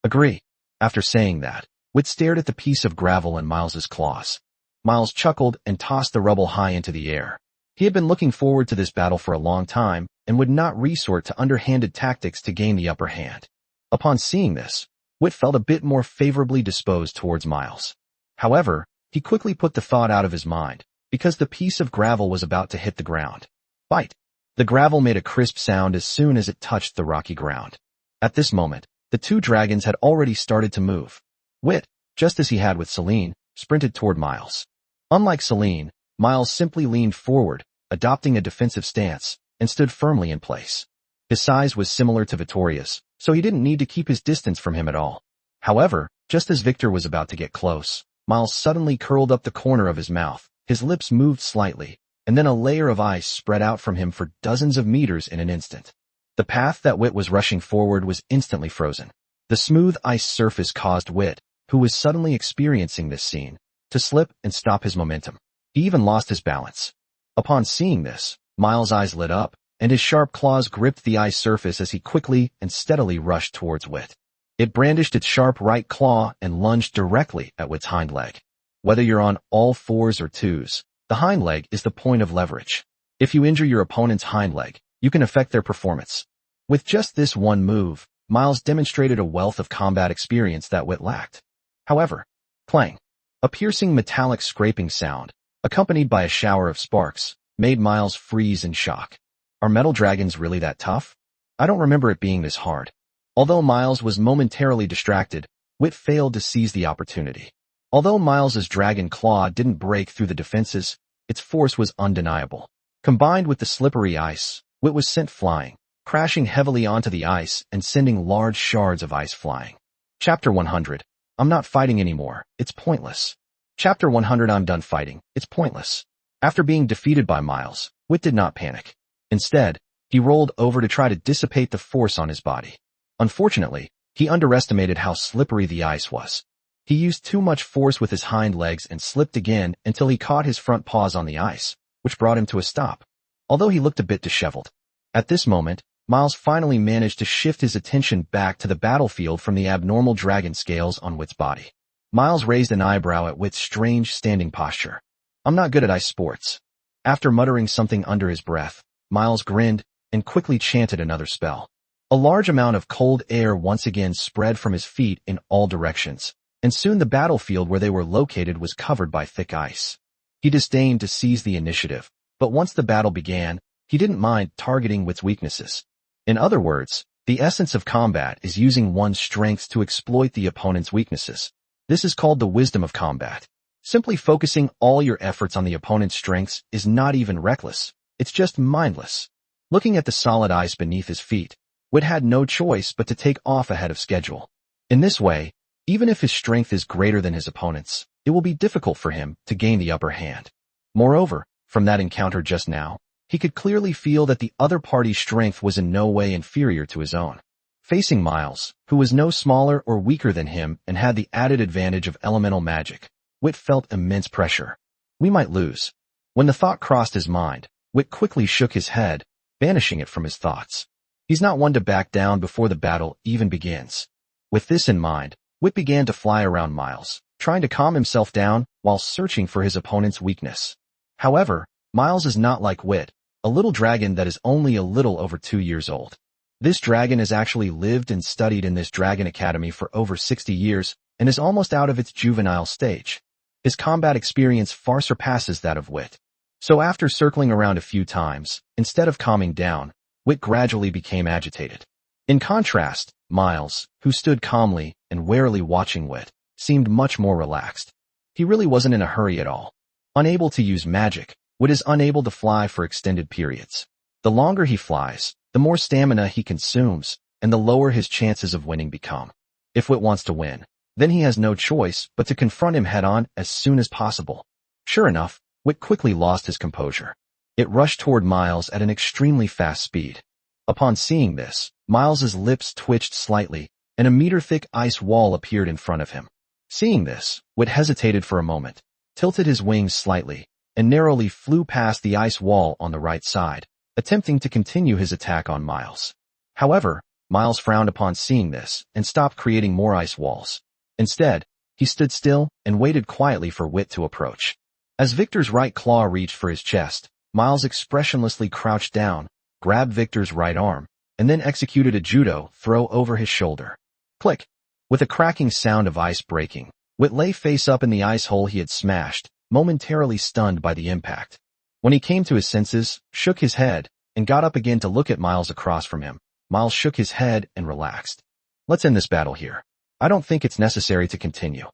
Agree. After saying that, Wit stared at the piece of gravel in Miles's claws. Miles chuckled and tossed the rubble high into the air. He had been looking forward to this battle for a long time and would not resort to underhanded tactics to gain the upper hand. Upon seeing this, Wit felt a bit more favorably disposed towards Miles. However, he quickly put the thought out of his mind, because the piece of gravel was about to hit the ground. Bite! The gravel made a crisp sound as soon as it touched the rocky ground. At this moment, the 2 dragons had already started to move. Wit, just as he had with Celine, sprinted toward Miles. Unlike Celine, Miles simply leaned forward, adopting a defensive stance, and stood firmly in place. His size was similar to Vittoria's, so he didn't need to keep his distance from him at all. However, just as Victor was about to get close, Miles suddenly curled up the corner of his mouth, his lips moved slightly, and then a layer of ice spread out from him for dozens of meters in an instant. The path that Wit was rushing forward was instantly frozen. The smooth ice surface caused Wit, who was suddenly experiencing this scene, to slip and stop his momentum. He even lost his balance. Upon seeing this, Miles' eyes lit up, and his sharp claws gripped the ice surface as he quickly and steadily rushed towards Wit. It brandished its sharp right claw and lunged directly at Wit's hind leg. Whether you're on all 4s or 2s, the hind leg is the point of leverage. If you injure your opponent's hind leg, you can affect their performance. With just this one move, Miles demonstrated a wealth of combat experience that Wit lacked. However, clang, a piercing metallic scraping sound, accompanied by a shower of sparks, made Miles freeze in shock. Are metal dragons really that tough? I don't remember it being this hard. Although Miles was momentarily distracted, Wit failed to seize the opportunity. Although Miles's dragon claw didn't break through the defenses, its force was undeniable. Combined with the slippery ice, Wit was sent flying, crashing heavily onto the ice and sending large shards of ice flying. Chapter 100. I'm not fighting anymore. It's pointless. Chapter 100. I'm done fighting. It's pointless. After being defeated by Miles, Wit did not panic. Instead, he rolled over to try to dissipate the force on his body. Unfortunately, he underestimated how slippery the ice was. He used too much force with his hind legs and slipped again until he caught his front paws on the ice, which brought him to a stop. Although he looked a bit disheveled. At this moment, Miles finally managed to shift his attention back to the battlefield from the abnormal dragon scales on Wit's body. Miles raised an eyebrow at Wit's strange standing posture. I'm not good at ice sports. After muttering something under his breath, Miles grinned and quickly chanted another spell. A large amount of cold air once again spread from his feet in all directions, and soon the battlefield where they were located was covered by thick ice. He disdained to seize the initiative, but once the battle began, he didn't mind targeting Wit's weaknesses. In other words, the essence of combat is using one's strengths to exploit the opponent's weaknesses. This is called the wisdom of combat. Simply focusing all your efforts on the opponent's strengths is not even reckless, it's just mindless. Looking at the solid ice beneath his feet, Wit had no choice but to take off ahead of schedule. In this way, even if his strength is greater than his opponent's, it will be difficult for him to gain the upper hand. Moreover, from that encounter just now, he could clearly feel that the other party's strength was in no way inferior to his own. Facing Miles, who was no smaller or weaker than him and had the added advantage of elemental magic, Wit felt immense pressure. We might lose. When the thought crossed his mind, Wit quickly shook his head, banishing it from his thoughts. He's not one to back down before the battle even begins. With this in mind, Wit began to fly around Miles, trying to calm himself down while searching for his opponent's weakness. However, Miles is not like Wit, a little dragon that is only a little over 2 years old. This dragon has actually lived and studied in this Dragon Academy for over 60 years and is almost out of its juvenile stage. His combat experience far surpasses that of Wit. So after circling around a few times, instead of calming down, Wit gradually became agitated. In contrast, Miles, who stood calmly and warily watching Wit, seemed much more relaxed. He really wasn't in a hurry at all. Unable to use magic, Wit is unable to fly for extended periods. The longer he flies, the more stamina he consumes, and the lower his chances of winning become. If Wit wants to win, then he has no choice but to confront him head-on as soon as possible. Sure enough, Wit quickly lost his composure. It rushed toward Miles at an extremely fast speed. Upon seeing this, Miles's lips twitched slightly, and a meter-thick ice wall appeared in front of him. Seeing this, Wit hesitated for a moment, tilted his wings slightly, and narrowly flew past the ice wall on the right side, attempting to continue his attack on Miles. However, Miles frowned upon seeing this and stopped creating more ice walls. Instead, he stood still and waited quietly for Wit to approach. As Victor's right claw reached for his chest, Miles expressionlessly crouched down, grabbed Victor's right arm, and then executed a judo throw over his shoulder. Click! With a cracking sound of ice breaking, Wit lay face up in the ice hole he had smashed, momentarily stunned by the impact. When he came to his senses, shook his head, and got up again to look at Miles across from him, Miles shook his head and relaxed. Let's end this battle here. I don't think it's necessary to continue.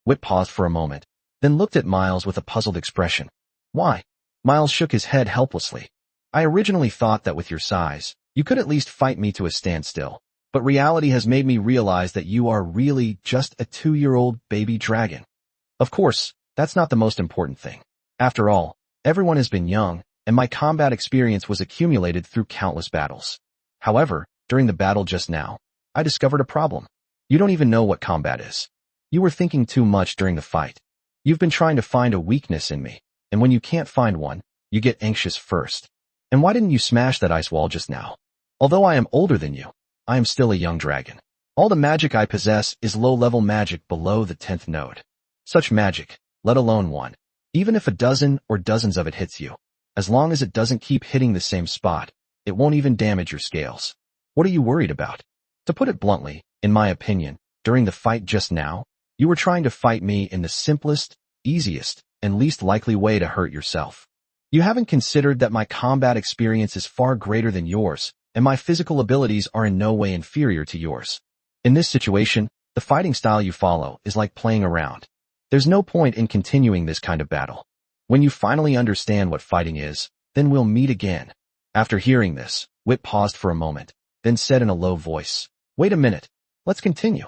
Wit paused for a moment, then looked at Miles with a puzzled expression. Why? Miles shook his head helplessly. I originally thought that with your size, you could at least fight me to a standstill, but reality has made me realize that you are really just a 2-year-old baby dragon. Of course, that's not the most important thing. After all, everyone has been young, and my combat experience was accumulated through countless battles. However, during the battle just now, I discovered a problem. You don't even know what combat is. You were thinking too much during the fight. You've been trying to find a weakness in me, and when you can't find one, you get anxious first. And why didn't you smash that ice wall just now? Although I am older than you, I am still a young dragon. All the magic I possess is low-level magic below the 10th node. Such magic, let alone one, even if a dozen or dozens of it hits you, As long as it doesn't keep hitting the same spot, it won't even damage your scales. What are you worried about? To put it bluntly, in my opinion, during the fight just now, you were trying to fight me in the simplest, easiest, and least likely way to hurt yourself. You haven't considered that my combat experience is far greater than yours, and my physical abilities are in no way inferior to yours. In this situation, the fighting style you follow is like playing around. There's no point in continuing this kind of battle. When you finally understand what fighting is, then we'll meet again. After hearing this, Wit paused for a moment, then said in a low voice, "Wait a minute, let's continue."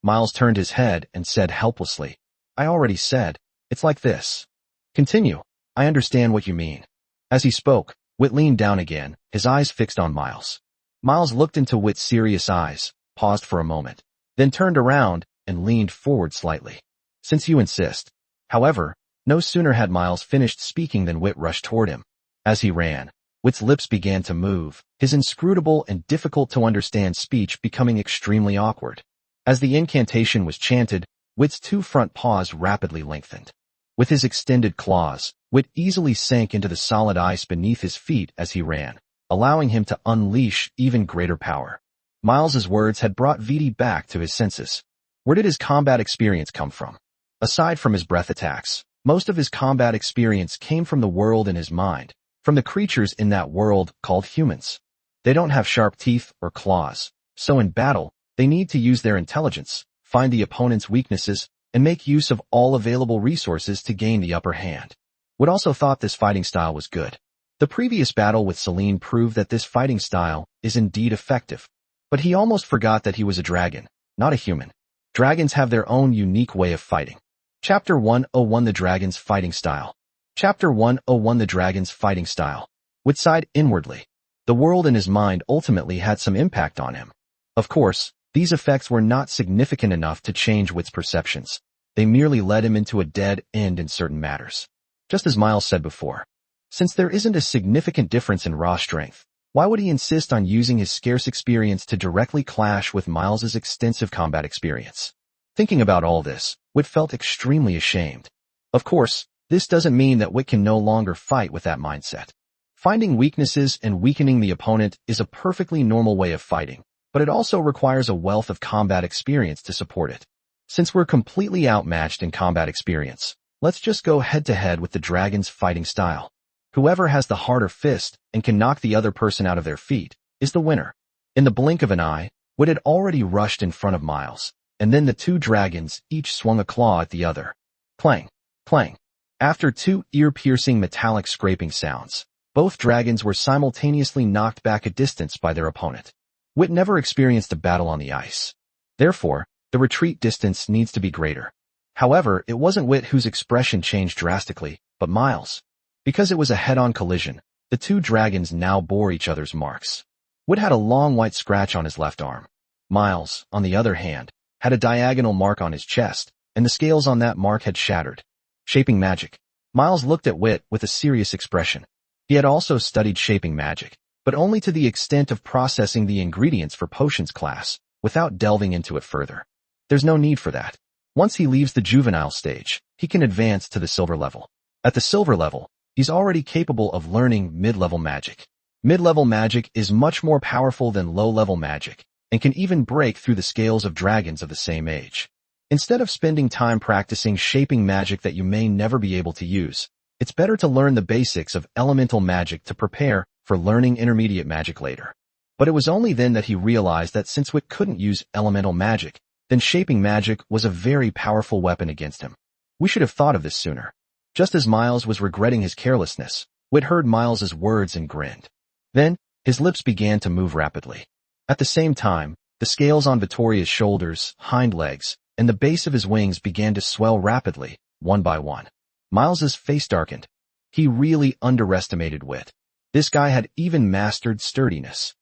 Miles turned his head and said helplessly, "I already said, it's like this." "Continue, I understand what you mean." As he spoke, Wit leaned down again, his eyes fixed on Miles. Miles looked into Wit's serious eyes, paused for a moment, then turned around and leaned forward slightly. "Since you insist." However, no sooner had Miles finished speaking than Wit rushed toward him. As he ran, Wit's lips began to move, his inscrutable and difficult-to-understand speech becoming extremely awkward. As the incantation was chanted, Wit's two front paws rapidly lengthened. With his extended claws, Wit easily sank into the solid ice beneath his feet as he ran, allowing him to unleash even greater power. Miles's words had brought Vittor back to his senses. Where did his combat experience come from? Aside from his breath attacks, most of his combat experience came from the world in his mind, from the creatures in that world called humans. They don't have sharp teeth or claws, so in battle, they need to use their intelligence, find the opponent's weaknesses, and make use of all available resources to gain the upper hand. Wood also thought this fighting style was good. The previous battle with Selene proved that this fighting style is indeed effective. But he almost forgot that he was a dragon, not a human. Dragons have their own unique way of fighting. Chapter 101 The Dragon's Fighting Style. Chapter 101 The Dragon's Fighting Style. Wit sighed inwardly. The world in his mind ultimately had some impact on him. Of course, these effects were not significant enough to change Wit's perceptions. They merely led him into a dead end in certain matters. Just as Miles said before, since there isn't a significant difference in raw strength, why would he insist on using his scarce experience to directly clash with Miles's extensive combat experience? Thinking about all this, Wit felt extremely ashamed. Of course, this doesn't mean that Wit can no longer fight with that mindset. Finding weaknesses and weakening the opponent is a perfectly normal way of fighting, but it also requires a wealth of combat experience to support it. Since we're completely outmatched in combat experience, let's just go head-to-head with the dragon's fighting style. Whoever has the harder fist and can knock the other person out of their feet is the winner. In the blink of an eye, Wit had already rushed in front of Miles, and then the two dragons each swung a claw at the other. Clang, clang. After two ear-piercing metallic scraping sounds, both dragons were simultaneously knocked back a distance by their opponent. Wit never experienced a battle on the ice. Therefore, the retreat distance needs to be greater. However, it wasn't Wit whose expression changed drastically, but Miles. Because it was a head-on collision, the two dragons now bore each other's marks. Wit had a long white scratch on his left arm. Miles, on the other hand, had a diagonal mark on his chest, and the scales on that mark had shattered. Shaping magic. Miles looked at Wit with a serious expression. He had also studied shaping magic, but only to the extent of processing the ingredients for potions class, without delving into it further. There's no need for that. Once he leaves the juvenile stage, he can advance to the silver level. At the silver level, he's already capable of learning mid-level magic. Mid-level magic is much more powerful than low-level magic, and can even break through the scales of dragons of the same age. Instead of spending time practicing shaping magic that you may never be able to use, it's better to learn the basics of elemental magic to prepare for learning intermediate magic later. But it was only then that he realized that since Wit couldn't use elemental magic, then shaping magic was a very powerful weapon against him. We should have thought of this sooner. Just as Miles was regretting his carelessness, Wit heard Miles's words and grinned. Then, his lips began to move rapidly. At the same time, the scales on Vittoria's shoulders, hind legs, and the base of his wings began to swell rapidly, one by one. Miles's face darkened. He really underestimated Wit. This guy had even mastered sturdiness.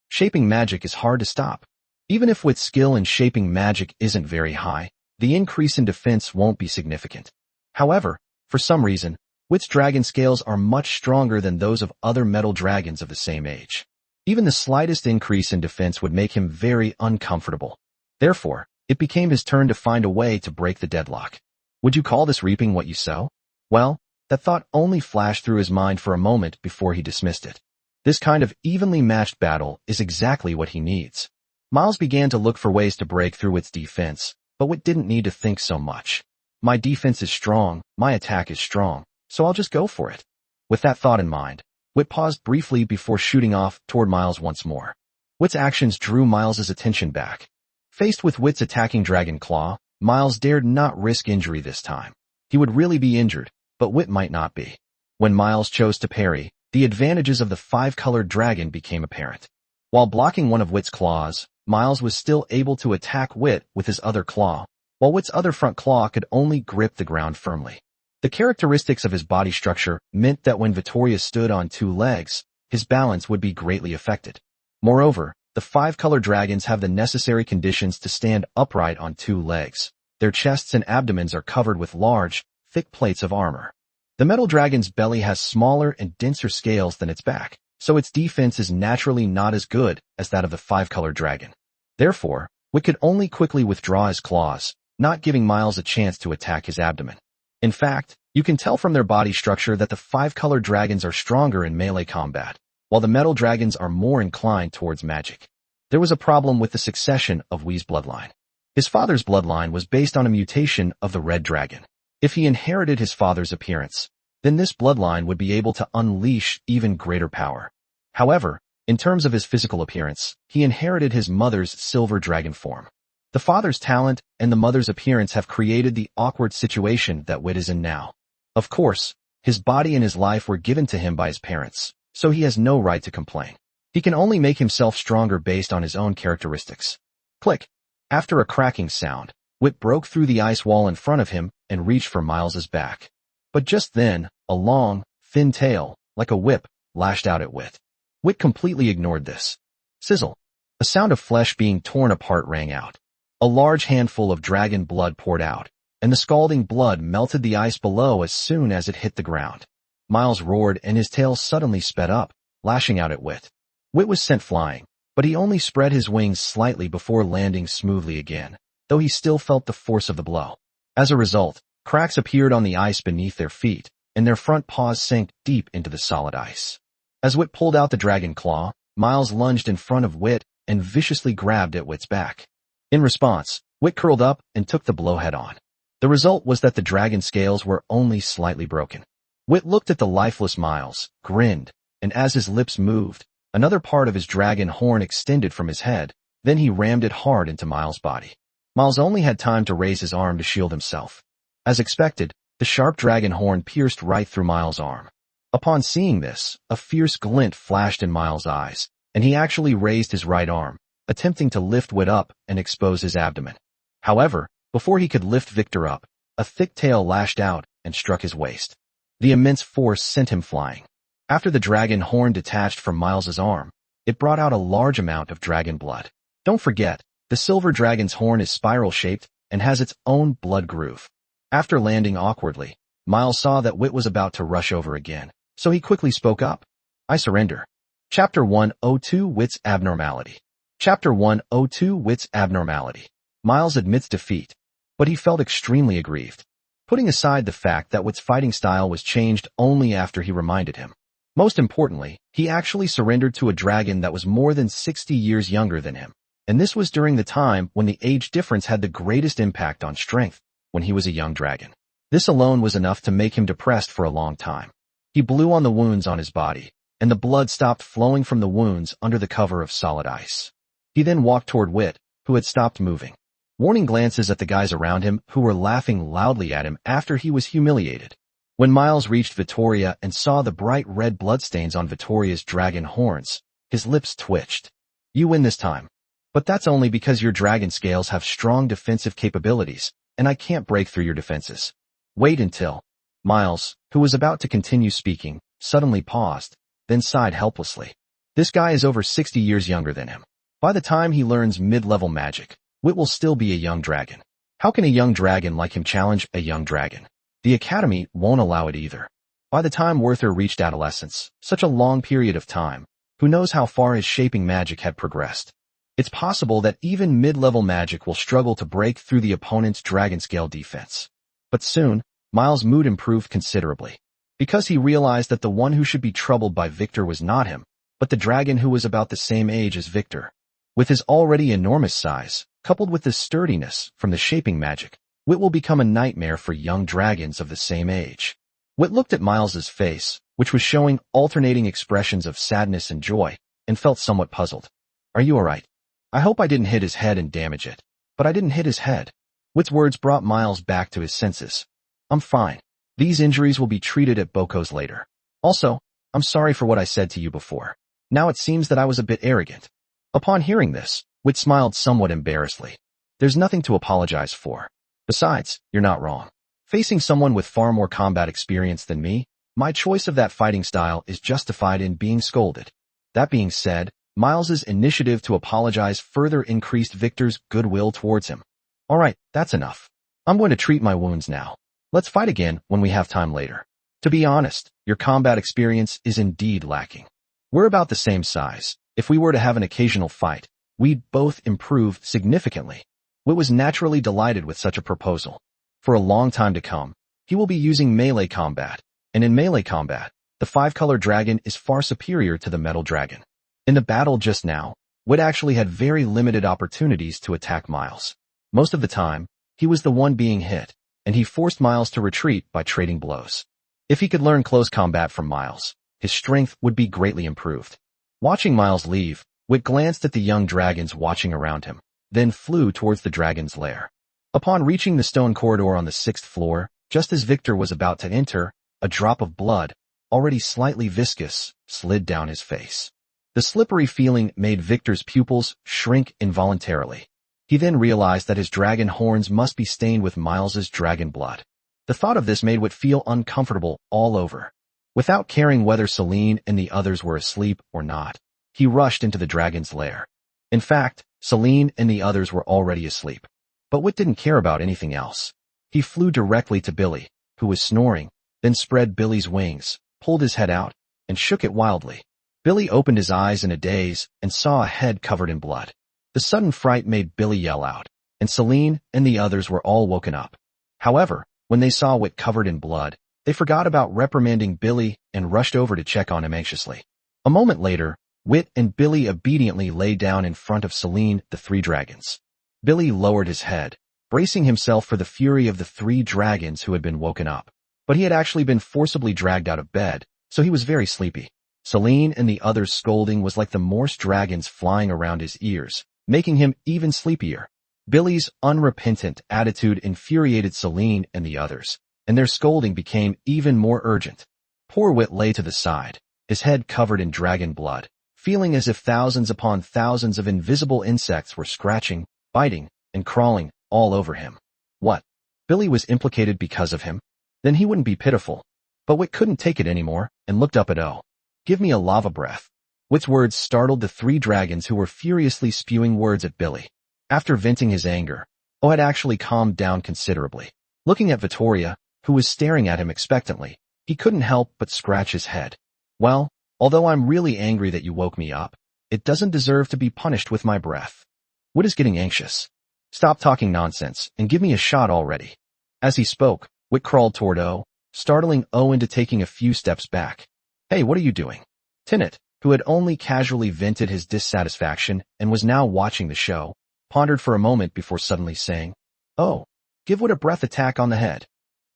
Shaping magic is hard to stop. Even if Wit's skill in shaping magic isn't very high, the increase in defense won't be significant. However, for some reason, Wit's dragon scales are much stronger than those of other metal dragons of the same age. Even the slightest increase in defense would make him very uncomfortable. Therefore, it became his turn to find a way to break the deadlock. Would you call this reaping what you sow? Well, That thought only flashed through his mind for a moment before he dismissed it. This kind of evenly matched battle is exactly what he needs. Miles began to look for ways to break through Wit's defense, but Wit didn't need to think so much. My defense is strong, my attack is strong, so I'll just go for it. With that thought in mind, Wit paused briefly before shooting off toward Miles once more. Wit's actions drew Miles's attention back. Faced with Wit's attacking dragon claw, Miles dared not risk injury this time. He would really be injured, but Wit might not be. When Miles chose to parry, the advantages of the five-colored dragon became apparent. While blocking one of Wit's claws, Miles was still able to attack Wit with his other claw, while Wit's other front claw could only grip the ground firmly. The characteristics of his body structure meant that when Vittor stood on two legs, his balance would be greatly affected. Moreover, the five-color dragons have the necessary conditions to stand upright on two legs. Their chests and abdomens are covered with large, thick plates of armor. The metal dragon's belly has smaller and denser scales than its back, so its defense is naturally not as good as that of the five-color dragon. Therefore, Wit could only quickly withdraw his claws, not giving Miles a chance to attack his abdomen. In fact, you can tell from their body structure that the five-color dragons are stronger in melee combat, while the metal dragons are more inclined towards magic. There was a problem with the succession of Wi's bloodline. His father's bloodline was based on a mutation of the red dragon. If he inherited his father's appearance, then this bloodline would be able to unleash even greater power. However, in terms of his physical appearance, he inherited his mother's silver dragon form. The father's talent and the mother's appearance have created the awkward situation that Wit is in now. Of course, his body and his life were given to him by his parents, so he has no right to complain. He can only make himself stronger based on his own characteristics. Click. After a cracking sound, Wit broke through the ice wall in front of him and reached for Miles's back. But just then, a long, thin tail, like a whip, lashed out at Wit. Wit completely ignored this. Sizzle. A sound of flesh being torn apart rang out. A large handful of dragon blood poured out, and the scalding blood melted the ice below as soon as it hit the ground. Miles roared and his tail suddenly sped up, lashing out at Wit. Wit was sent flying, but he only spread his wings slightly before landing smoothly again, though he still felt the force of the blow. As a result, cracks appeared on the ice beneath their feet, and their front paws sank deep into the solid ice. As Wit pulled out the dragon claw, Miles lunged in front of Wit and viciously grabbed at Wit's back. In response, Wit curled up and took the blow head-on. The result was that the dragon scales were only slightly broken. Wit looked at the lifeless Miles, grinned, and as his lips moved, another part of his dragon horn extended from his head, then he rammed it hard into Miles' body. Miles only had time to raise his arm to shield himself. As expected, the sharp dragon horn pierced right through Miles' arm. Upon seeing this, a fierce glint flashed in Miles' eyes, and he actually raised his right arm, attempting to lift Wit up and expose his abdomen. However, before he could lift Vittor up, a thick tail lashed out and struck his waist. The immense force sent him flying. After the dragon horn detached from Miles's arm, it brought out a large amount of dragon blood. Don't forget, the silver dragon's horn is spiral-shaped and has its own blood groove. After landing awkwardly, Miles saw that Wit was about to rush over again, so he quickly spoke up. I surrender. Chapter 102 Wit's Abnormality. Chapter 102 Wit's Abnormality. Miles admits defeat, but he felt extremely aggrieved, putting aside the fact that Wit's fighting style was changed only after he reminded him. Most importantly, he actually surrendered to a dragon that was more than 60 years younger than him, and this was during the time when the age difference had the greatest impact on strength, when he was a young dragon. This alone was enough to make him depressed for a long time. He blew on the wounds on his body, and the blood stopped flowing from the wounds under the cover of solid ice. He then walked toward Wit, who had stopped moving. Warning glances at the guys around him who were laughing loudly at him after he was humiliated. When Miles reached Vittor and saw the bright red bloodstains on Vittoria's dragon horns, his lips twitched. You win this time. But that's only because your dragon scales have strong defensive capabilities, and I can't break through your defenses. Wait until... Miles, who was about to continue speaking, suddenly paused, then sighed helplessly. This guy is over 60 years younger than him. By the time he learns mid-level magic, Wit will still be a young dragon. How can a young dragon like him challenge a young dragon? The Academy won't allow it either. By the time Vittor reached adolescence, such a long period of time, who knows how far his shaping magic had progressed? It's possible that even mid-level magic will struggle to break through the opponent's dragon scale defense. But soon, Miles' mood improved considerably. because he realized that the one who should be troubled by Vittor was not him, but the dragon who was about the same age as Vittor. With his already enormous size, coupled with the sturdiness from the shaping magic, Wit will become a nightmare for young dragons of the same age. Wit looked at Miles's face, which was showing alternating expressions of sadness and joy, and felt somewhat puzzled. Are you alright? I hope I didn't hit his head and damage it. But I didn't hit his head. Wit's words brought Miles back to his senses. I'm fine. These injuries will be treated at Boko's later. Also, I'm sorry for what I said to you before. Now it seems that I was a bit arrogant. Upon hearing this, Wit smiled somewhat embarrassedly. There's nothing to apologize for. Besides, you're not wrong. Facing someone with far more combat experience than me, my choice of that fighting style is justified in being scolded. That being said, Miles's initiative to apologize further increased Victor's goodwill towards him. Alright, that's enough. I'm going to treat my wounds now. Let's fight again when we have time later. To be honest, your combat experience is indeed lacking. We're about the same size. If we were to have an occasional fight, we'd both improve significantly. Wit was naturally delighted with such a proposal. For a long time to come, he will be using melee combat, and in melee combat, the 5-color dragon is far superior to the metal dragon. In the battle just now, Wit actually had very limited opportunities to attack Miles. Most of the time, he was the one being hit, and he forced Miles to retreat by trading blows. If he could learn close combat from Miles, his strength would be greatly improved. Watching Miles leave, Wit glanced at the young dragons watching around him, then flew towards the dragon's lair. Upon reaching the stone corridor on the 6th floor, just as Vittor was about to enter, a drop of blood, already slightly viscous, slid down his face. The slippery feeling made Victor's pupils shrink involuntarily. He then realized that his dragon horns must be stained with Miles's dragon blood. The thought of this made Wit feel uncomfortable all over. Without caring whether Celine and the others were asleep or not, he rushed into the dragon's lair. In fact, Celine and the others were already asleep. But Wit didn't care about anything else. He flew directly to Billy, who was snoring, then spread Billy's wings, pulled his head out, and shook it wildly. Billy opened his eyes in a daze and saw a head covered in blood. The sudden fright made Billy yell out, and Celine and the others were all woken up. However, when they saw Wit covered in blood, they forgot about reprimanding Billy and rushed over to check on him anxiously. A moment later, Wit and Billy obediently lay down in front of Celine, the 3 dragons. Billy lowered his head, bracing himself for the fury of the 3 dragons who had been woken up. But he had actually been forcibly dragged out of bed, so he was very sleepy. Celine and the others' scolding was like the Morse dragons flying around his ears, making him even sleepier. Billy's unrepentant attitude infuriated Celine and the others, and their scolding became even more urgent. Poor Wit lay to the side, his head covered in dragon blood, feeling as if thousands upon thousands of invisible insects were scratching, biting, and crawling all over him. What? Billy was implicated because of him? Then he wouldn't be pitiful. But Wit couldn't take it anymore, and looked up at O. Give me a lava breath. Wit's words startled the 3 dragons who were furiously spewing words at Billy. After venting his anger, O had actually calmed down considerably. Looking at Vittoria, who was staring at him expectantly, he couldn't help but scratch his head. Well, although I'm really angry that you woke me up, it doesn't deserve to be punished with my breath. Wit is getting anxious. Stop talking nonsense, and give me a shot already. As he spoke, Wit crawled toward O, startling O into taking a few steps back. Hey, what are you doing? Tinnet, who had only casually vented his dissatisfaction and was now watching the show, pondered for a moment before suddenly saying, Oh, give Wit a breath attack on the head.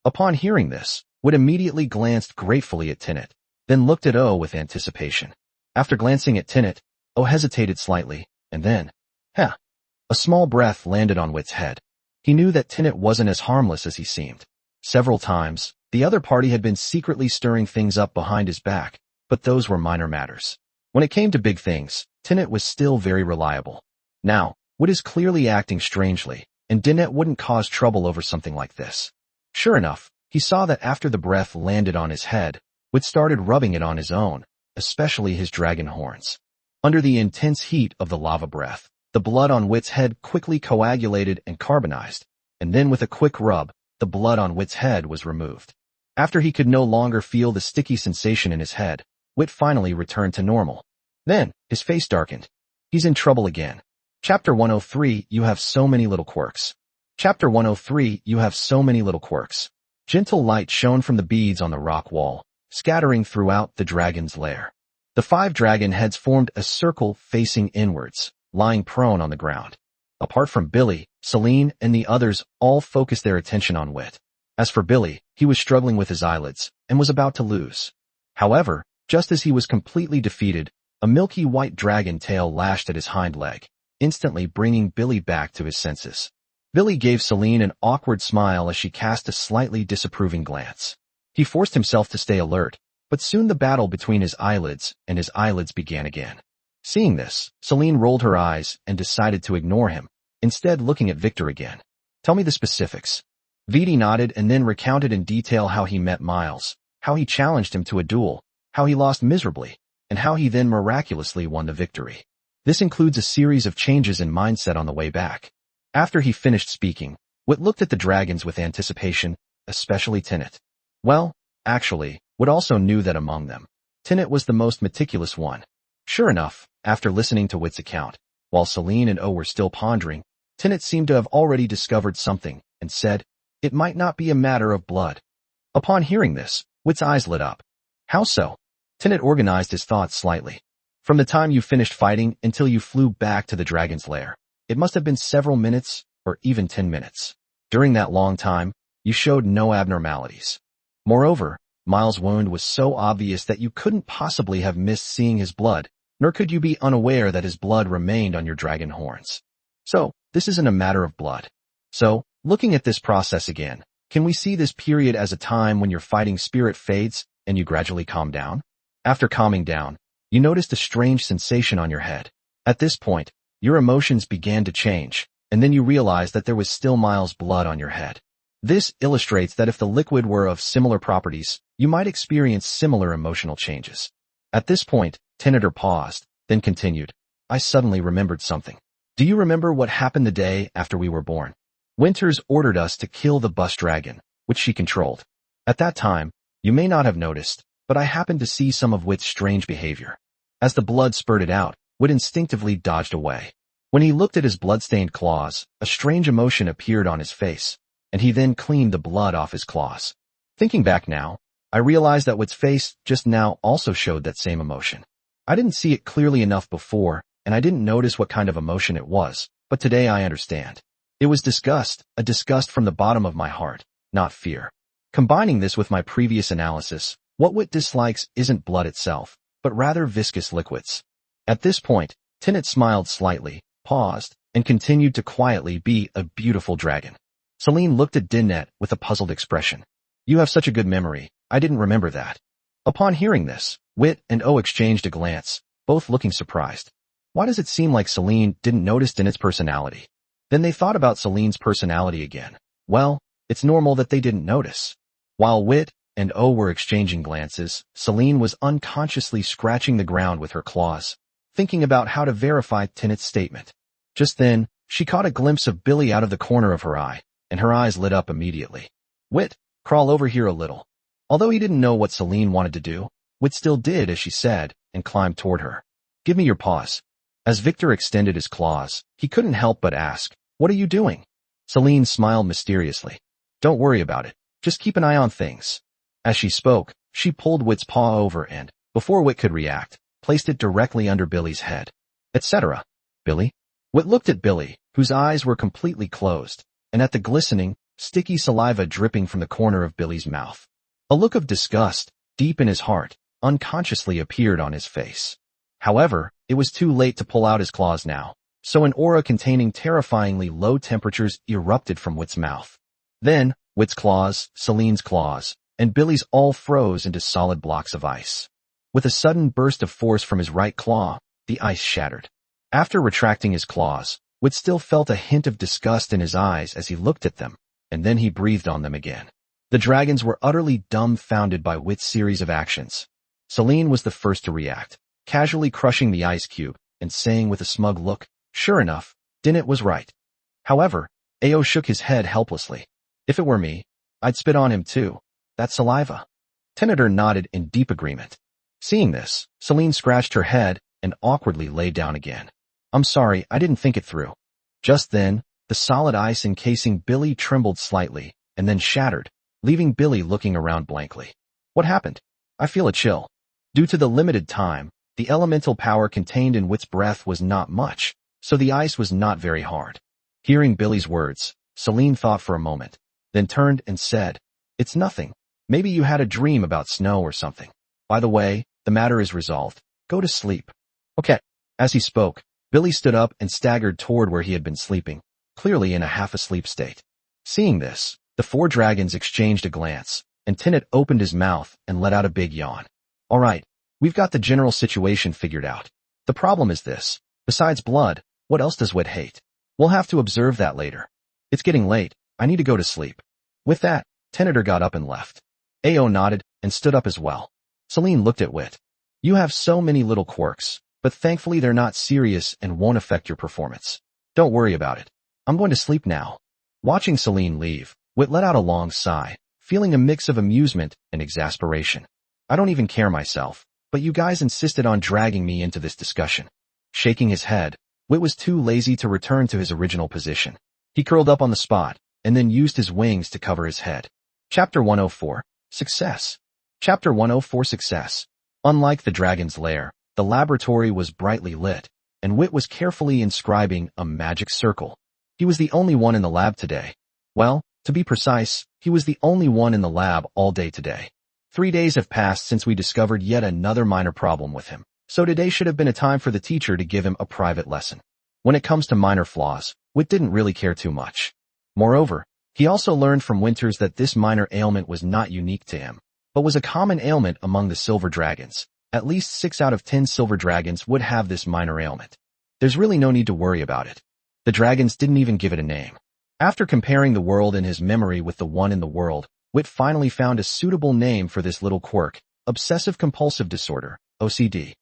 Upon hearing this, Wit immediately glanced gratefully at Tinnet, then looked at O with anticipation. After glancing at Tinnet, O hesitated slightly, and then, a small breath landed on Wit's head. He knew that Tinnet wasn't as harmless as he seemed. Several times, the other party had been secretly stirring things up behind his back, but those were minor matters. When it came to big things, Tinnet was still very reliable. Now, Wit is clearly acting strangely, and Tinnet wouldn't cause trouble over something like this. Sure enough, he saw that after the breath landed on his head, Wit started rubbing it on his own, especially his dragon horns. Under the intense heat of the lava breath, the blood on Wit's head quickly coagulated and carbonized, and then with a quick rub, the blood on Wit's head was removed. After he could no longer feel the sticky sensation in his head, Wit finally returned to normal. Then, his face darkened. He's in trouble again. Chapter 103, You have so many little quirks. Chapter 103, You have so many little quirks. Gentle light shone from the beads on the rock wall, scattering throughout the dragon's lair. The 5 dragon heads formed a circle facing inwards, lying prone on the ground. Apart from Billy, Celine, and the others all focused their attention on Wit. As for Billy, he was struggling with his eyelids and was about to lose. However, just as he was completely defeated, a milky white dragon tail lashed at his hind leg, instantly bringing Billy back to his senses. Billy gave Celine an awkward smile as she cast a slightly disapproving glance. He forced himself to stay alert, but soon the battle between his eyelids began again. Seeing this, Celine rolled her eyes and decided to ignore him, instead looking at Vittor again. Tell me the specifics. Vittor nodded and then recounted in detail how he met Miles, how he challenged him to a duel, how he lost miserably, and how he then miraculously won the victory. This includes a series of changes in mindset on the way back. After he finished speaking, Wit looked at the dragons with anticipation, especially Tinnet. Well, actually, Wit also knew that among them, Tinnet was the most meticulous one. Sure enough, after listening to Wit's account, while Celine and O were still pondering, Tinnet seemed to have already discovered something and said, "It might not be a matter of blood." Upon hearing this, Wit's eyes lit up. How so? Tinnet organized his thoughts slightly. From the time you finished fighting until you flew back to the dragon's lair, it must have been several minutes or even 10 minutes. During that long time, you showed no abnormalities. Moreover, Miles' wound was so obvious that you couldn't possibly have missed seeing his blood, nor could you be unaware that his blood remained on your dragon horns. So, this isn't a matter of blood. So, looking at this process again, can we see this period as a time when your fighting spirit fades and you gradually calm down? After calming down, you noticed a strange sensation on your head. At this point, your emotions began to change, and then you realized that there was still Miles' blood on your head. This illustrates that if the liquid were of similar properties, you might experience similar emotional changes. At this point, Tinnet paused, then continued, I suddenly remembered something. Do you remember what happened the day after we were born? Winters ordered us to kill the bus dragon, which she controlled. At that time, you may not have noticed, but I happened to see some of Wit's strange behavior. As the blood spurted out, Wit instinctively dodged away. When he looked at his blood-stained claws, a strange emotion appeared on his face, and he then cleaned the blood off his claws. Thinking back now, I realized that Wit's face just now also showed that same emotion. I didn't see it clearly enough before, and I didn't notice what kind of emotion it was, but today I understand. It was disgust, a disgust from the bottom of my heart, not fear. Combining this with my previous analysis, what Wit dislikes isn't blood itself, but rather viscous liquids. At this point, Tinnet smiled slightly, paused, and continued to quietly be a beautiful dragon. Celine looked at Dinette with a puzzled expression. You have such a good memory, I didn't remember that. Upon hearing this, Wit and O exchanged a glance, both looking surprised. Why does it seem like Celine didn't notice Dinette's personality? Then they thought about Celine's personality again. Well, it's normal that they didn't notice. While Wit and O were exchanging glances, Celine was unconsciously scratching the ground with her claws, thinking about how to verify Tinette's statement. Just then, she caught a glimpse of Billy out of the corner of her eye, and her eyes lit up immediately. Wit, crawl over here a little. Although he didn't know what Celine wanted to do, Wit still did as she said, and climbed toward her. Give me your paws. As Vittor extended his claws, he couldn't help but ask, what are you doing? Celine smiled mysteriously. Don't worry about it. Just keep an eye on things. As she spoke, she pulled Wit's paw over and, before Wit could react, placed it directly under Billy's head. Etc. Billy? Wit looked at Billy, whose eyes were completely closed, and at the glistening, sticky saliva dripping from the corner of Billy's mouth. A look of disgust, deep in his heart, unconsciously appeared on his face. However, it was too late to pull out his claws now, so an aura containing terrifyingly low temperatures erupted from Wit's mouth. Then, Wit's claws, Celine's claws, and Billy's all froze into solid blocks of ice. With a sudden burst of force from his right claw, the ice shattered. After retracting his claws, Wit still felt a hint of disgust in his eyes as he looked at them, and then he breathed on them again. The dragons were utterly dumbfounded by Wit's series of actions. Celine was the first to react, casually crushing the ice cube, and saying with a smug look, sure enough, Dinette was right. However, Ao shook his head helplessly. If it were me, I'd spit on him too. That saliva. Tinnet nodded in deep agreement. Seeing this, Celine scratched her head and awkwardly lay down again. I'm sorry, I didn't think it through. Just then, the solid ice encasing Billy trembled slightly, and then shattered, leaving Billy looking around blankly. What happened? I feel a chill. Due to the limited time, the elemental power contained in Wit's breath was not much, so the ice was not very hard. Hearing Billy's words, Celine thought for a moment, then turned and said, "It's nothing. Maybe you had a dream about snow or something. By the way, the matter is resolved. Go to sleep." Okay. As he spoke, Billy stood up and staggered toward where he had been sleeping, clearly in a half-asleep state. Seeing this, the four dragons exchanged a glance, and Tinnet opened his mouth and let out a big yawn. "All right, we've got the general situation figured out. The problem is this. Besides blood, what else does Wit hate? We'll have to observe that later. It's getting late. I need to go to sleep." With that, Tinneter got up and left. Ao nodded and stood up as well. Celine looked at Wit. "You have so many little quirks, but thankfully they're not serious and won't affect your performance. Don't worry about it. I'm going to sleep now." Watching Celine leave, Wit let out a long sigh, feeling a mix of amusement and exasperation. "I don't even care myself, but you guys insisted on dragging me into this discussion." Shaking his head, Wit was too lazy to return to his original position. He curled up on the spot, and then used his wings to cover his head. Chapter 104. Success. Chapter 104. Success. Unlike the dragon's lair, the laboratory was brightly lit, and Wit was carefully inscribing a magic circle. He was the only one in the lab today. Well, to be precise, he was the only one in the lab all day today. 3 days have passed since we discovered yet another minor problem with him, so today should have been a time for the teacher to give him a private lesson. When it comes to minor flaws, Wit didn't really care too much. Moreover, he also learned from Winters that this minor ailment was not unique to him, but was a common ailment among the silver dragons. At least 6 out of 10 silver dragons would have this minor ailment. There's really no need to worry about it. The dragons didn't even give it a name. After comparing the world in his memory with the one in the world, Wit finally found a suitable name for this little quirk: obsessive-compulsive disorder, OCD.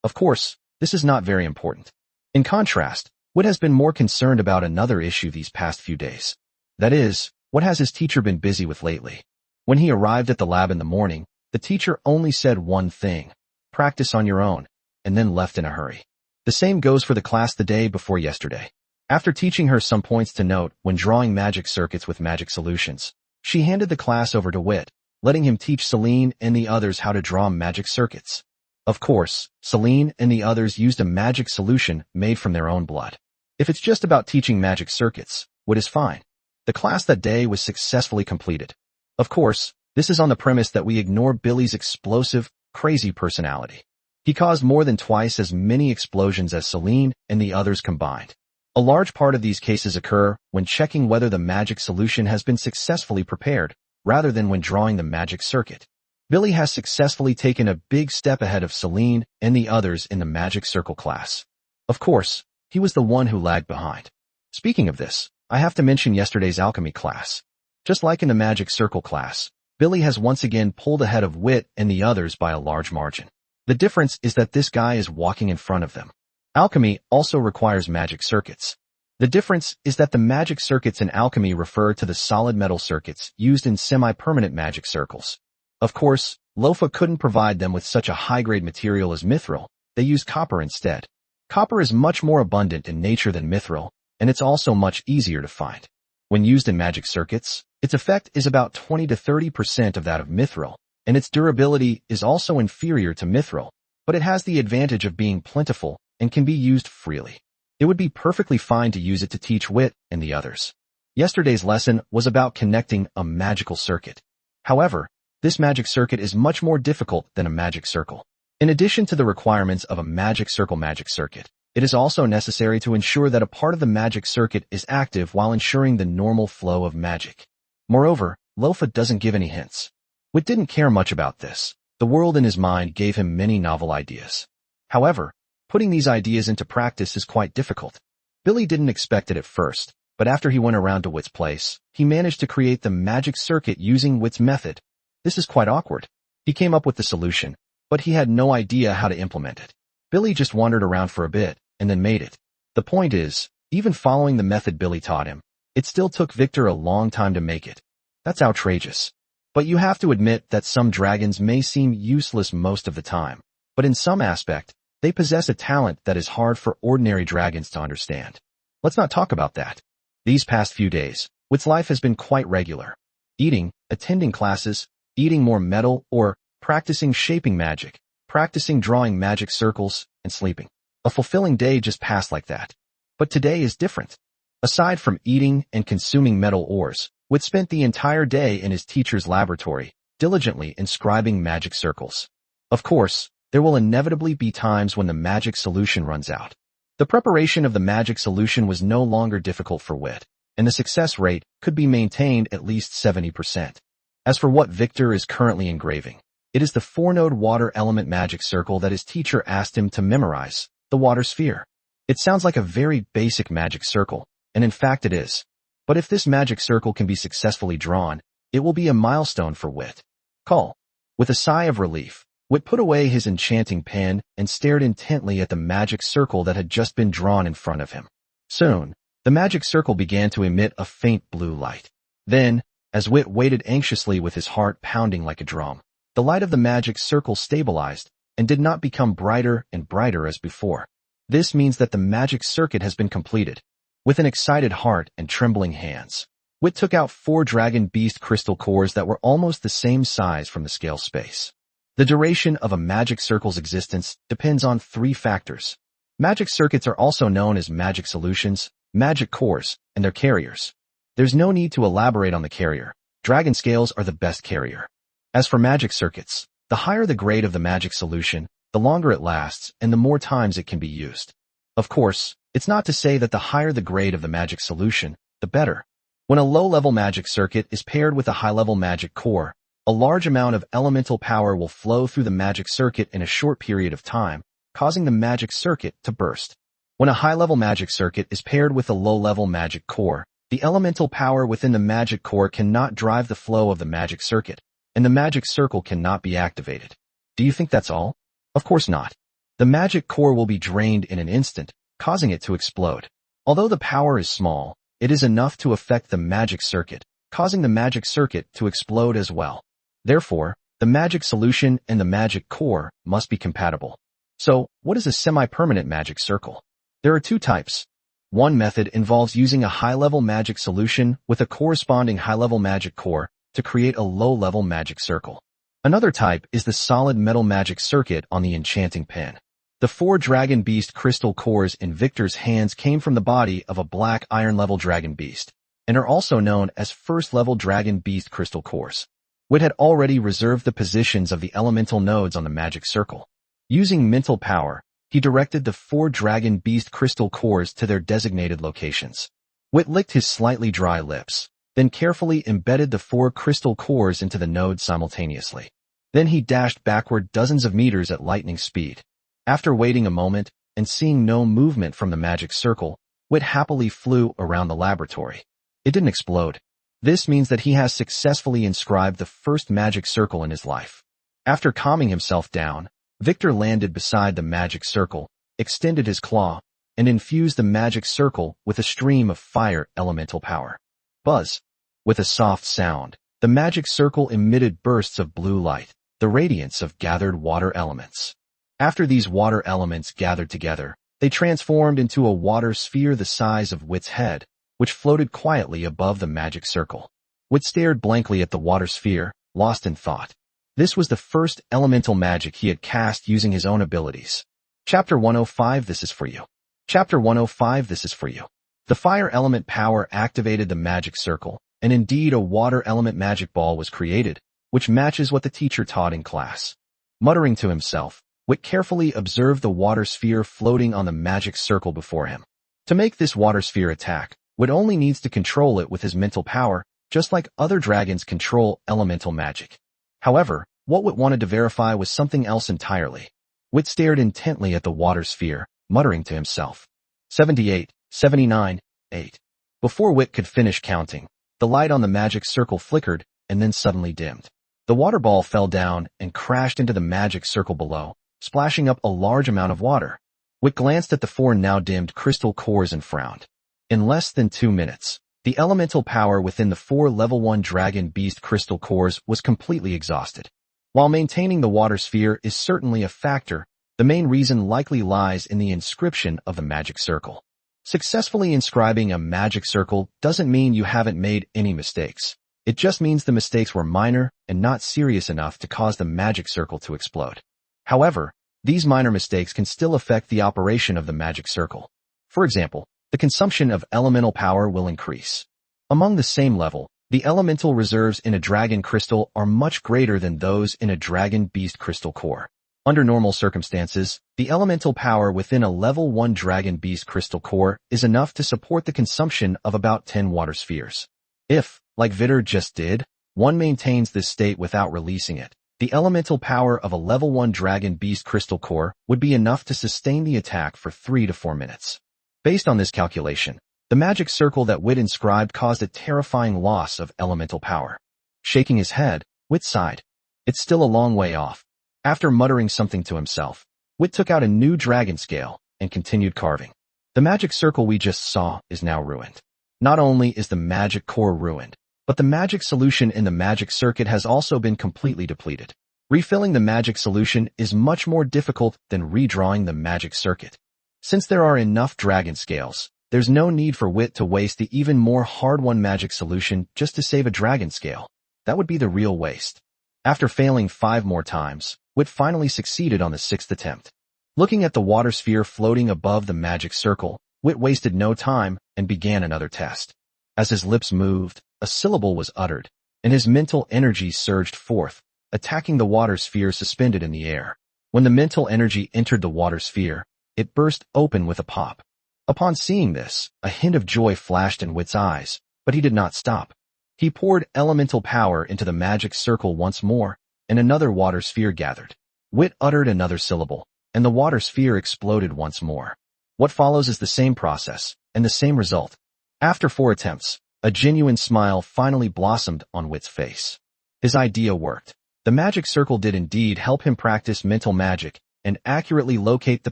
Of course, this is not very important. In contrast, Wit has been more concerned about another issue these past few days. That is, what has his teacher been busy with lately? When he arrived at the lab in the morning, the teacher only said one thing: "Practice on your own," and then left in a hurry. The same goes for the class the day before yesterday. After teaching her some points to note when drawing magic circuits with magic solutions, she handed the class over to Wit, letting him teach Celine and the others how to draw magic circuits. Of course, Celine and the others used a magic solution made from their own blood. If it's just about teaching magic circuits, Wit is fine. The class that day was successfully completed. Of course, this is on the premise that we ignore Billy's explosive, crazy personality. He caused more than twice as many explosions as Celine and the others combined. A large part of these cases occur when checking whether the magic solution has been successfully prepared, rather than when drawing the magic circuit. Billy has successfully taken a big step ahead of Celine and the others in the magic circle class. Of course, he was the one who lagged behind. Speaking of this, I have to mention yesterday's alchemy class. Just like in the magic circle class, Billy has once again pulled ahead of Wit and the others by a large margin. The difference is that this guy is walking in front of them. Alchemy also requires magic circuits. The difference is that the magic circuits in alchemy refer to the solid metal circuits used in semi-permanent magic circles. Of course, Lofa couldn't provide them with such a high-grade material as mithril. They used copper instead. Copper is much more abundant in nature than mithril, and it's also much easier to find. When used in magic circuits, its effect is about 20 to 30% of that of mithril, and its durability is also inferior to mithril, but it has the advantage of being plentiful and can be used freely. It would be perfectly fine to use it to teach Wit and the others. Yesterday's lesson was about connecting a magical circuit. However, this magic circuit is much more difficult than a magic circle. In addition to the requirements of a magic circuit, it is also necessary to ensure that a part of the magic circuit is active while ensuring the normal flow of magic. Moreover, Lofa doesn't give any hints. Wit didn't care much about this. The world in his mind gave him many novel ideas. However, putting these ideas into practice is quite difficult. Billy didn't expect it at first, but after he went around to Wit's place, he managed to create the magic circuit using Wit's method. This is quite awkward. He came up with the solution, but he had no idea how to implement it. Billy just wandered around for a bit, and then made it. The point is, even following the method Billy taught him, it still took Vittor a long time to make it. That's outrageous. But you have to admit that some dragons may seem useless most of the time, but in some aspect, they possess a talent that is hard for ordinary dragons to understand. Let's not talk about that. These past few days, Wit's life has been quite regular. Eating, attending classes, eating more metal, or practicing shaping magic, practicing drawing magic circles, and sleeping. A fulfilling day just passed like that. But today is different. Aside from eating and consuming metal ores, Wit spent the entire day in his teacher's laboratory, diligently inscribing magic circles. Of course, there will inevitably be times when the magic solution runs out. The preparation of the magic solution was no longer difficult for Wit, and the success rate could be maintained at least 70%. As for what Vittor is currently engraving, it is the 4-node water element magic circle that his teacher asked him to memorize, the water sphere. It sounds like a very basic magic circle, and in fact it is. But if this magic circle can be successfully drawn, it will be a milestone for Wit. Call. With a sigh of relief, Wit put away his enchanting pen and stared intently at the magic circle that had just been drawn in front of him. Soon, the magic circle began to emit a faint blue light. Then, as Wit waited anxiously with his heart pounding like a drum, the light of the magic circle stabilized and did not become brighter and brighter as before. This means that the magic circuit has been completed. With an excited heart and trembling hands, Wit took out 4 dragon beast crystal cores that were almost the same size from the scale space. The duration of a magic circle's existence depends on 3 factors. Magic circuits are also known as magic solutions, magic cores, and their carriers. There's no need to elaborate on the carrier. Dragon scales are the best carrier. As for magic circuits, the higher the grade of the magic solution, the longer it lasts and the more times it can be used. Of course, it's not to say that the higher the grade of the magic solution, the better. When a low-level magic circuit is paired with a high-level magic core, a large amount of elemental power will flow through the magic circuit in a short period of time, causing the magic circuit to burst. When a high-level magic circuit is paired with a low-level magic core, the elemental power within the magic core cannot drive the flow of the magic circuit, and the magic circle cannot be activated. Do you think that's all? Of course not. The magic core will be drained in an instant, causing it to explode. Although the power is small, it is enough to affect the magic circuit, causing the magic circuit to explode as well. Therefore, the magic solution and the magic core must be compatible. So, what is a semi-permanent magic circle? There are 2 types. One method involves using a high-level magic solution with a corresponding high-level magic core to create a low-level magic circle. Another type is the solid metal magic circuit on the enchanting pen. The 4 dragon beast crystal cores in Vittor's hands came from the body of a black iron-level dragon beast, and are also known as first-level dragon beast crystal cores. Wit had already reserved the positions of the elemental nodes on the magic circle. Using mental power, he directed the 4 dragon beast crystal cores to their designated locations. Wit licked his slightly dry lips, then carefully embedded the 4 crystal cores into the nodes simultaneously. Then he dashed backward dozens of meters at lightning speed. After waiting a moment and seeing no movement from the magic circle, Wit happily flew around the laboratory. It didn't explode. This means that he has successfully inscribed the first magic circle in his life. After calming himself down, Vittor landed beside the magic circle, extended his claw, and infused the magic circle with a stream of fire elemental power. Buzz! With a soft sound, the magic circle emitted bursts of blue light, the radiance of gathered water elements. After these water elements gathered together, they transformed into a water sphere the size of Wit's head, which floated quietly above the magic circle. Wit stared blankly at the water sphere, lost in thought. This was the first elemental magic he had cast using his own abilities. Chapter 105 This is for you. Chapter 105 This is for you. The fire element power activated the magic circle, and indeed a water element magic ball was created, which matches what the teacher taught in class. Muttering to himself, Wit carefully observed the water sphere floating on the magic circle before him. To make this water sphere attack, Wit only needs to control it with his mental power, just like other dragons control elemental magic. However, what Wit wanted to verify was something else entirely. Wit stared intently at the water sphere, muttering to himself. 78, 79, 8. Before Wit could finish counting, the light on the magic circle flickered and then suddenly dimmed. The water ball fell down and crashed into the magic circle below, splashing up a large amount of water. Wit glanced at the 4 now dimmed crystal cores and frowned. In less than 2 minutes, the elemental power within the 4 level 1 dragon beast crystal cores was completely exhausted. While maintaining the water sphere is certainly a factor, the main reason likely lies in the inscription of the magic circle. Successfully inscribing a magic circle doesn't mean you haven't made any mistakes. It just means the mistakes were minor and not serious enough to cause the magic circle to explode. However, these minor mistakes can still affect the operation of the magic circle. For example, the consumption of elemental power will increase. Among the same level, the elemental reserves in a dragon crystal are much greater than those in a dragon beast crystal core. Under normal circumstances, the elemental power within a level 1 dragon beast crystal core is enough to support the consumption of about 10 water spheres. If, like Vittor just did, one maintains this state without releasing it, the elemental power of a level 1 dragon beast crystal core would be enough to sustain the attack for 3 to 4 minutes. Based on this calculation, the magic circle that Wit inscribed caused a terrifying loss of elemental power. Shaking his head, Wit sighed. It's still a long way off. After muttering something to himself, Wit took out a new dragon scale and continued carving. The magic circle we just saw is now ruined. Not only is the magic core ruined, but the magic solution in the magic circuit has also been completely depleted. Refilling the magic solution is much more difficult than redrawing the magic circuit. Since there are enough dragon scales, there's no need for Wit to waste the even more hard-won magic solution just to save a dragon scale. That would be the real waste. After failing 5 more times, Wit finally succeeded on the 6th attempt. Looking at the water sphere floating above the magic circle, Wit wasted no time and began another test. As his lips moved, a syllable was uttered, and his mental energy surged forth, attacking the water sphere suspended in the air. When the mental energy entered the water sphere, it burst open with a pop. Upon seeing this, a hint of joy flashed in Wit's eyes, but he did not stop. He poured elemental power into the magic circle once more, and another water sphere gathered. Wit uttered another syllable, and the water sphere exploded once more. What follows is the same process, and the same result. After 4 attempts, a genuine smile finally blossomed on Wit's face. His idea worked. The magic circle did indeed help him practice mental magic and accurately locate the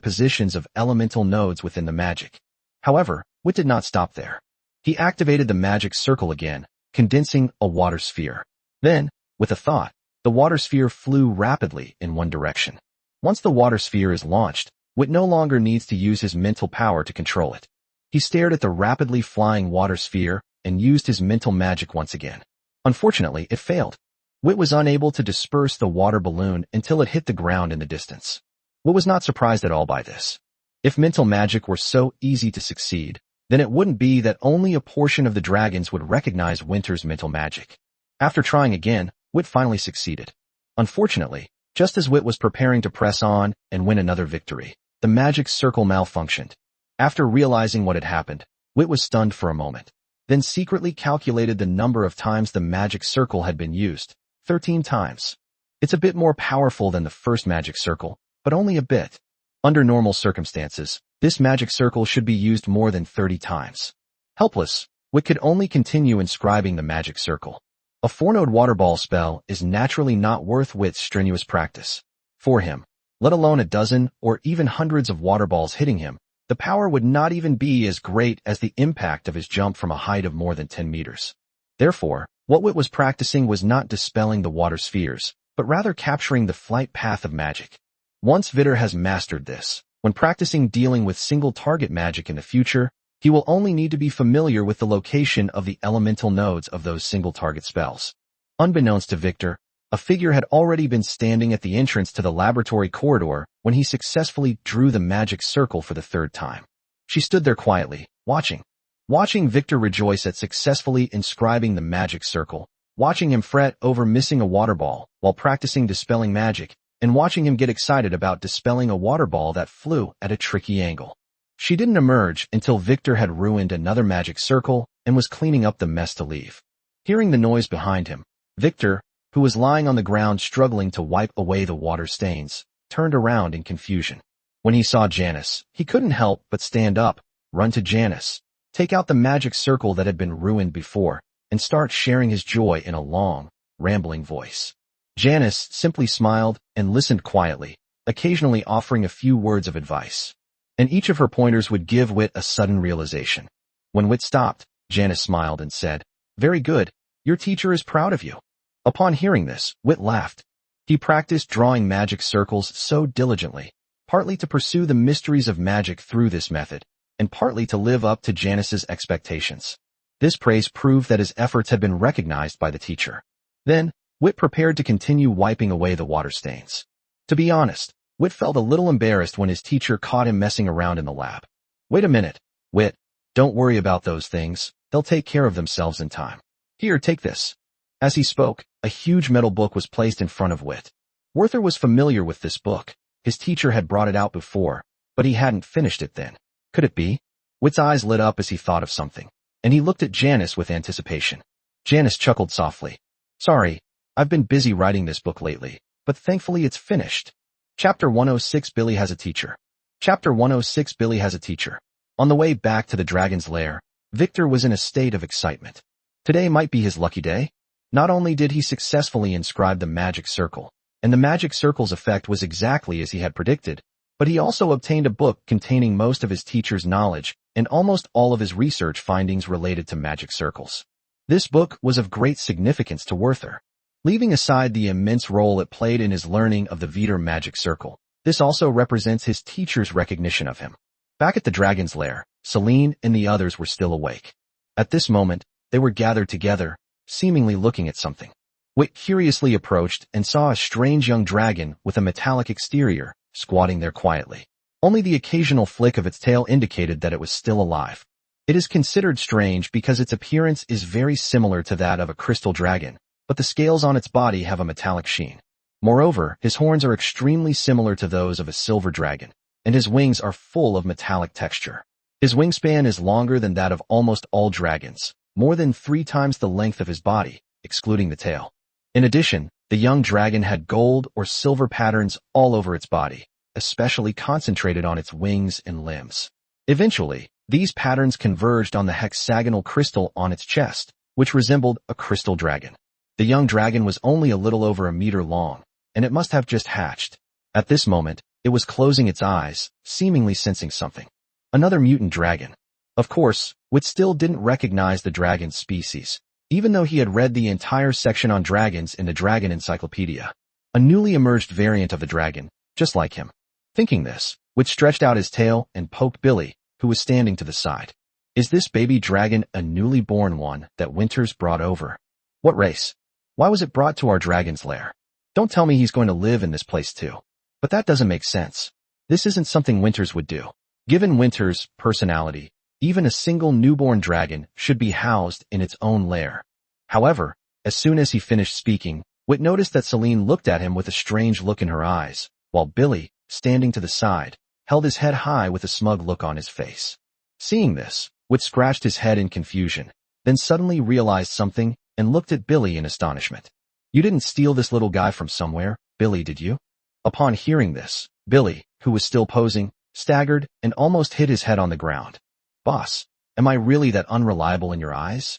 positions of elemental nodes within the magic. However, Wit did not stop there. He activated the magic circle again, condensing a water sphere. Then, with a thought, the water sphere flew rapidly in one direction. Once the water sphere is launched, Wit no longer needs to use his mental power to control it. He stared at the rapidly flying water sphere and used his mental magic once again. Unfortunately, it failed. Wit was unable to disperse the water balloon until it hit the ground in the distance. Wit was not surprised at all by this. If mental magic were so easy to succeed, then it wouldn't be that only a portion of the dragons would recognize Winter's mental magic. After trying again, Wit finally succeeded. Unfortunately, just as Wit was preparing to press on and win another victory, the magic circle malfunctioned. After realizing what had happened, Wit was stunned for a moment, then secretly calculated the number of times the magic circle had been used. 13 times. It's a bit more powerful than the first magic circle, but only a bit. Under normal circumstances, this magic circle should be used more than 30 times. Helpless, Wit could only continue inscribing the magic circle. A 4-node water ball spell is naturally not worth Wit's strenuous practice. For him, let alone a dozen or even hundreds of water balls hitting him, the power would not even be as great as the impact of his jump from a height of more than 10 meters. Therefore, what Wit was practicing was not dispelling the water spheres, but rather capturing the flight path of magic. Once Vittor has mastered this, when practicing dealing with single-target magic in the future, he will only need to be familiar with the location of the elemental nodes of those single-target spells. Unbeknownst to Vittor, a figure had already been standing at the entrance to the laboratory corridor when he successfully drew the magic circle for the 3rd time. She stood there quietly, watching Vittor rejoice at successfully inscribing the magic circle, watching him fret over missing a water ball while practicing dispelling magic, and watching him get excited about dispelling a water ball that flew at a tricky angle. She didn't emerge until Vittor had ruined another magic circle and was cleaning up the mess to leave. Hearing the noise behind him, Vittor, who was lying on the ground struggling to wipe away the water stains, turned around in confusion. When he saw Janice, he couldn't help but stand up, run to Janice, take out the magic circle that had been ruined before, and start sharing his joy in a long, rambling voice. Janice simply smiled and listened quietly, occasionally offering a few words of advice. And each of her pointers would give Wit a sudden realization. When Wit stopped, Janice smiled and said, "Very good, your teacher is proud of you." Upon hearing this, Wit laughed. He practiced drawing magic circles so diligently, partly to pursue the mysteries of magic through this method, and partly to live up to Janice's expectations. This praise proved that his efforts had been recognized by the teacher. Then, Wit prepared to continue wiping away the water stains. To be honest, Wit felt a little embarrassed when his teacher caught him messing around in the lab. Wait a minute, Wit. Don't worry about those things. They'll take care of themselves in time. Here, take this. As he spoke, a huge metal book was placed in front of Wit. Werther was familiar with this book. His teacher had brought it out before, but he hadn't finished it then. Could it be? Wit's eyes lit up as he thought of something, and he looked at Janice with anticipation. Janice chuckled softly. Sorry, I've been busy writing this book lately, but thankfully it's finished. Chapter 106 Billy Has a Teacher. Chapter 106 Billy Has a Teacher. On the way back to the dragon's lair, Vittor was in a state of excitement. Today might be his lucky day. Not only did he successfully inscribe the magic circle, and the magic circle's effect was exactly as he had predicted, but he also obtained a book containing most of his teacher's knowledge and almost all of his research findings related to magic circles. This book was of great significance to Werther. Leaving aside the immense role it played in his learning of the Vittor magic circle, this also represents his teacher's recognition of him. Back at the dragon's lair, Celine and the others were still awake. At this moment, they were gathered together, seemingly looking at something. Wit curiously approached and saw a strange young dragon with a metallic exterior, squatting there quietly. Only the occasional flick of its tail indicated that it was still alive. It is considered strange because its appearance is very similar to that of a crystal dragon, but the scales on its body have a metallic sheen. Moreover, his horns are extremely similar to those of a silver dragon, and his wings are full of metallic texture. His wingspan is longer than that of almost all dragons, more than 3 times the length of his body, excluding the tail. In addition, the young dragon had gold or silver patterns all over its body, especially concentrated on its wings and limbs. Eventually, these patterns converged on the hexagonal crystal on its chest, which resembled a crystal dragon. The young dragon was only a little over a meter long, and it must have just hatched. At this moment, it was closing its eyes, seemingly sensing something. Another mutant dragon. Of course, Wit still didn't recognize the dragon species, even though he had read the entire section on dragons in the Dragon Encyclopedia. A newly emerged variant of the dragon, just like him. Thinking this, Wit stretched out his tail and poked Billy, who was standing to the side. Is this baby dragon a newly born one that Winters brought over? What race? Why was it brought to our dragon's lair? Don't tell me he's going to live in this place too. But that doesn't make sense. This isn't something Winters would do. Given Winters' personality, even a single newborn dragon should be housed in its own lair. However, as soon as he finished speaking, Wit noticed that Celine looked at him with a strange look in her eyes, while Billy, standing to the side, held his head high with a smug look on his face. Seeing this, Wit scratched his head in confusion, then suddenly realized something and looked at Billy in astonishment. You didn't steal this little guy from somewhere, Billy, did you? Upon hearing this, Billy, who was still posing, staggered and almost hit his head on the ground. Boss, am I really that unreliable in your eyes?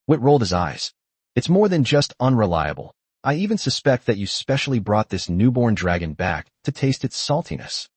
Wit rolled his eyes. It's more than just unreliable. I even suspect that you specially brought this newborn dragon back to taste its saltiness.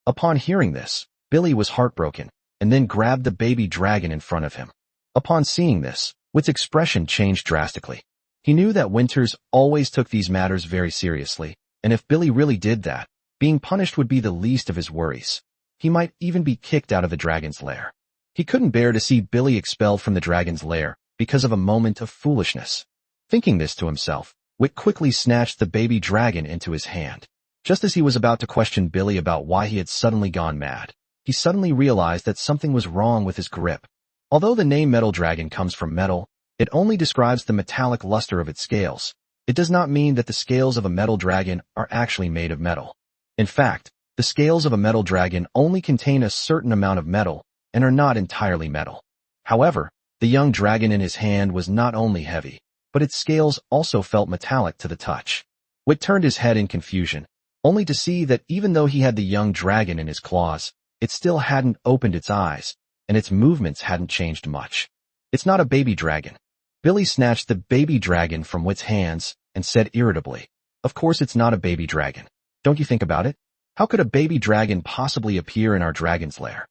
Upon hearing this, Billy was heartbroken, and then grabbed the baby dragon in front of him. Upon seeing this, Wit's expression changed drastically. He knew that Winters always took these matters very seriously, and if Billy really did that, being punished would be the least of his worries. He might even be kicked out of the dragon's lair. He couldn't bear to see Billy expelled from the dragon's lair because of a moment of foolishness. Thinking this to himself, Wit quickly snatched the baby dragon into his hand. Just as he was about to question Billy about why he had suddenly gone mad, he suddenly realized that something was wrong with his grip. Although the name metal dragon comes from metal, it only describes the metallic luster of its scales. It does not mean that the scales of a metal dragon are actually made of metal. In fact, the scales of a metal dragon only contain a certain amount of metal and are not entirely metal. However, the young dragon in his hand was not only heavy, but its scales also felt metallic to the touch. Wit turned his head in confusion, only to see that even though he had the young dragon in his claws, it still hadn't opened its eyes, and its movements hadn't changed much. It's not a baby dragon. Billy snatched the baby dragon from Wit's hands and said irritably, Of course it's not a baby dragon. Don't you think about it? How could a baby dragon possibly appear in our dragon's lair?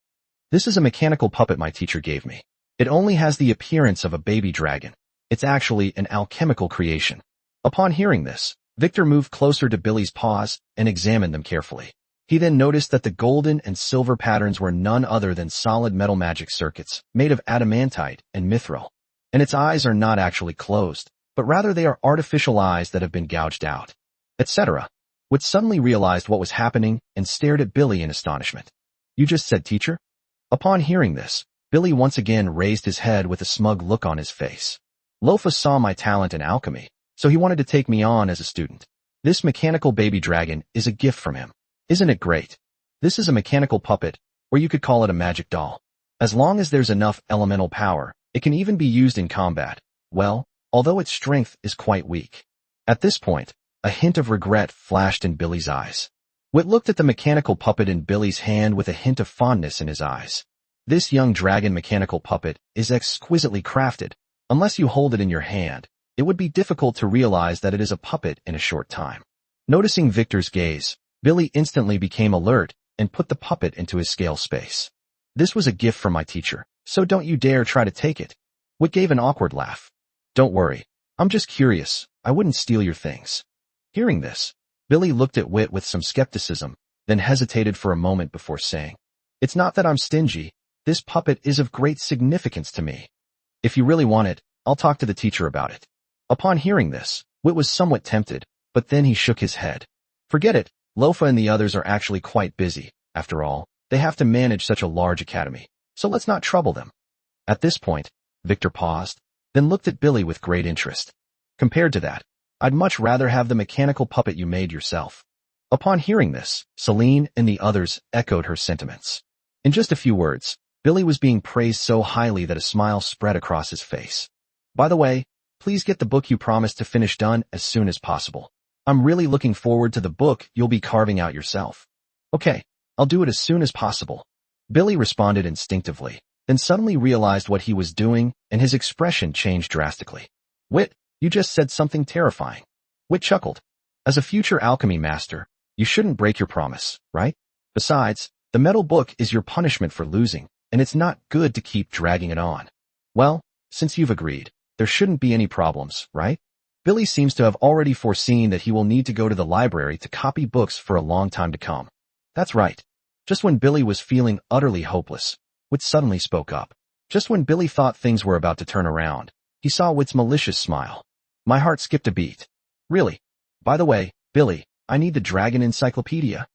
This is a mechanical puppet my teacher gave me. It only has the appearance of a baby dragon. It's actually an alchemical creation. Upon hearing this, Vittor moved closer to Billy's paws and examined them carefully. He then noticed that the golden and silver patterns were none other than solid metal magic circuits made of adamantite and mithril. and its eyes are not actually closed, but rather they are artificial eyes that have been gouged out, etc. Wit suddenly realized what was happening and stared at Billy in astonishment. You just said teacher? Upon hearing this, Billy once again raised his head with a smug look on his face. Lofa saw my talent in alchemy, so he wanted to take me on as a student. This mechanical baby dragon is a gift from him. Isn't it great? This is a mechanical puppet, or you could call it a magic doll. As long as there's enough elemental power, it can even be used in combat. Well, although its strength is quite weak. At this point, a hint of regret flashed in Billy's eyes. Wit looked at the mechanical puppet in Billy's hand with a hint of fondness in his eyes. This young dragon mechanical puppet is exquisitely crafted. Unless you hold it in your hand, it would be difficult to realize that it is a puppet in a short time. Noticing Victor's gaze, Billy instantly became alert and put the puppet into his scale space. This was a gift from my teacher, so don't you dare try to take it. Wit gave an awkward laugh. Don't worry, I'm just curious, I wouldn't steal your things. Hearing this, Billy looked at Wit with some skepticism, then hesitated for a moment before saying, It's not that I'm stingy, this puppet is of great significance to me. If you really want it, I'll talk to the teacher about it. Upon hearing this, Wit was somewhat tempted, but then he shook his head. Forget it, Lofa and the others are actually quite busy. After all, they have to manage such a large academy, so let's not trouble them. At this point, Victor paused, then looked at Billy with great interest. Compared to that, I'd much rather have the mechanical puppet you made yourself. Upon hearing this, Celine and the others echoed her sentiments. In just a few words, Billy was being praised so highly that a smile spread across his face. By the way, please get the book you promised to finish done as soon as possible. I'm really looking forward to the book you'll be carving out yourself. Okay, I'll do it as soon as possible. Billy responded instinctively, then suddenly realized what he was doing, and his expression changed drastically. Wit, you just said something terrifying. Wit chuckled. As a future alchemy master, you shouldn't break your promise, right? Besides, the metal book is your punishment for losing, and it's not good to keep dragging it on. Well, since you've agreed, there shouldn't be any problems, right? Billy seems to have already foreseen that he will need to go to the library to copy books for a long time to come. That's right. Just when Billy was feeling utterly hopeless, Wit suddenly spoke up. Just when Billy thought things were about to turn around, he saw Wit's malicious smile. My heart skipped a beat. Really? By the way, Billy, I need the dragon encyclopedia.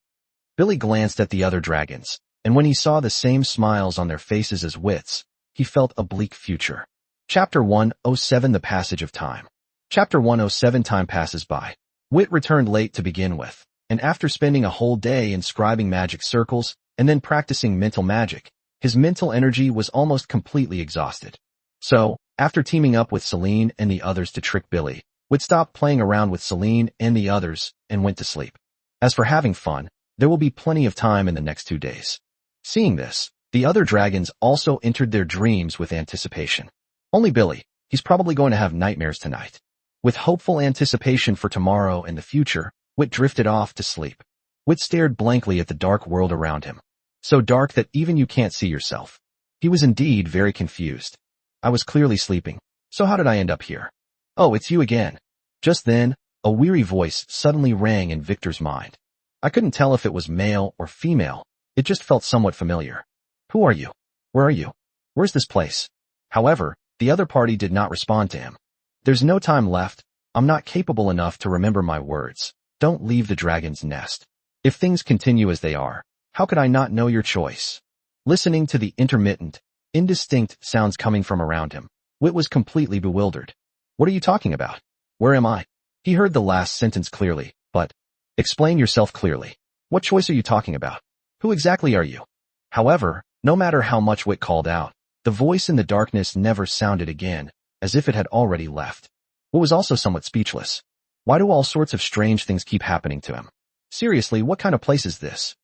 Billy glanced at the other dragons, and when he saw the same smiles on their faces as Wit's, he felt a bleak future. Chapter 107 The Passage of Time. Chapter 107 Time passes by. Wit returned late to begin with, and after spending a whole day inscribing magic circles and then practicing mental magic, his mental energy was almost completely exhausted. So, after teaming up with Celine and the others to trick Billy, Wit stopped playing around with Celine and the others and went to sleep. As for having fun, there will be plenty of time in the next 2 days. Seeing this, the other dragons also entered their dreams with anticipation. Only Billy, he's probably going to have nightmares tonight. With hopeful anticipation for tomorrow and the future, Wit drifted off to sleep. Wit stared blankly at the dark world around him. So dark that even you can't see yourself. He was indeed very confused. I was clearly sleeping, so how did I end up here? Oh, it's you again. Just then, a weary voice suddenly rang in Victor's mind. I couldn't tell if it was male or female, it just felt somewhat familiar. Who are you? Where are you? Where's this place? However, the other party did not respond to him. There's no time left, I'm not capable enough to remember my words. Don't leave the dragon's nest. If things continue as they are, how could I not know your choice? Listening to the intermittent, indistinct sounds coming from around him, Wit was completely bewildered. What are you talking about? Where am I? He heard the last sentence clearly, but... Explain yourself clearly. What choice are you talking about? Who exactly are you? However, no matter how much Wit called out, the voice in the darkness never sounded again, as if it had already left. Wit was also somewhat speechless. Why do all sorts of strange things keep happening to him? Seriously, what kind of place is this?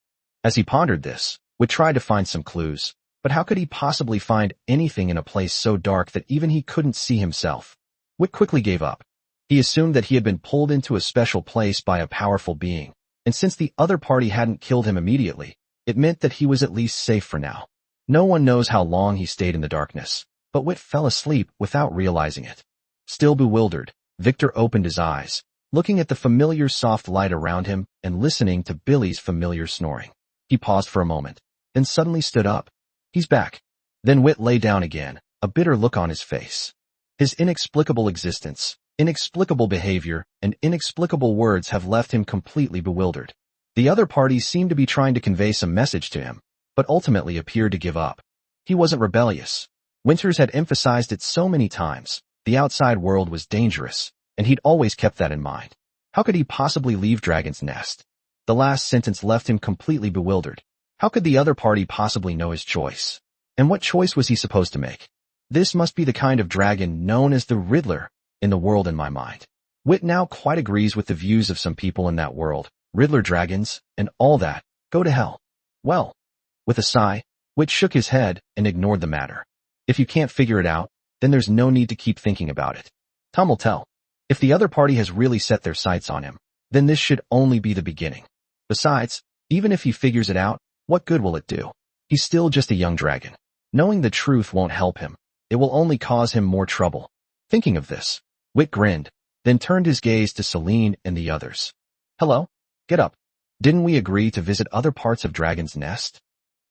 As he pondered this, Wit tried to find some clues, but how could he possibly find anything in a place so dark that even he couldn't see himself? Wit quickly gave up. He assumed that he had been pulled into a special place by a powerful being, and since the other party hadn't killed him immediately, it meant that he was at least safe for now. No one knows how long he stayed in the darkness, but Wit fell asleep without realizing it. Still bewildered, Victor opened his eyes, looking at the familiar soft light around him and listening to Billy's familiar snoring. He paused for a moment, then suddenly stood up. He's back. Then Wit lay down again, a bitter look on his face. His inexplicable existence, inexplicable behavior, and inexplicable words have left him completely bewildered. The other parties seemed to be trying to convey some message to him, but ultimately appeared to give up. He wasn't rebellious. Winters had emphasized it so many times. The outside world was dangerous, and he'd always kept that in mind. How could he possibly leave Dragon's Nest? The last sentence left him completely bewildered. How could the other party possibly know his choice? And what choice was he supposed to make? This must be the kind of dragon known as the Riddler in the world in my mind. Wit now quite agrees with the views of some people in that world. Riddler dragons, and all that, go to hell. Well, with a sigh, Wit shook his head and ignored the matter. If you can't figure it out, then there's no need to keep thinking about it. Time will tell. If the other party has really set their sights on him, then this should only be the beginning. Besides, even if he figures it out, what good will it do? He's still just a young dragon. Knowing the truth won't help him. It will only cause him more trouble. Thinking of this, Wit grinned, then turned his gaze to Celine and the others. Hello? Get up. Didn't we agree to visit other parts of Dragon's Nest?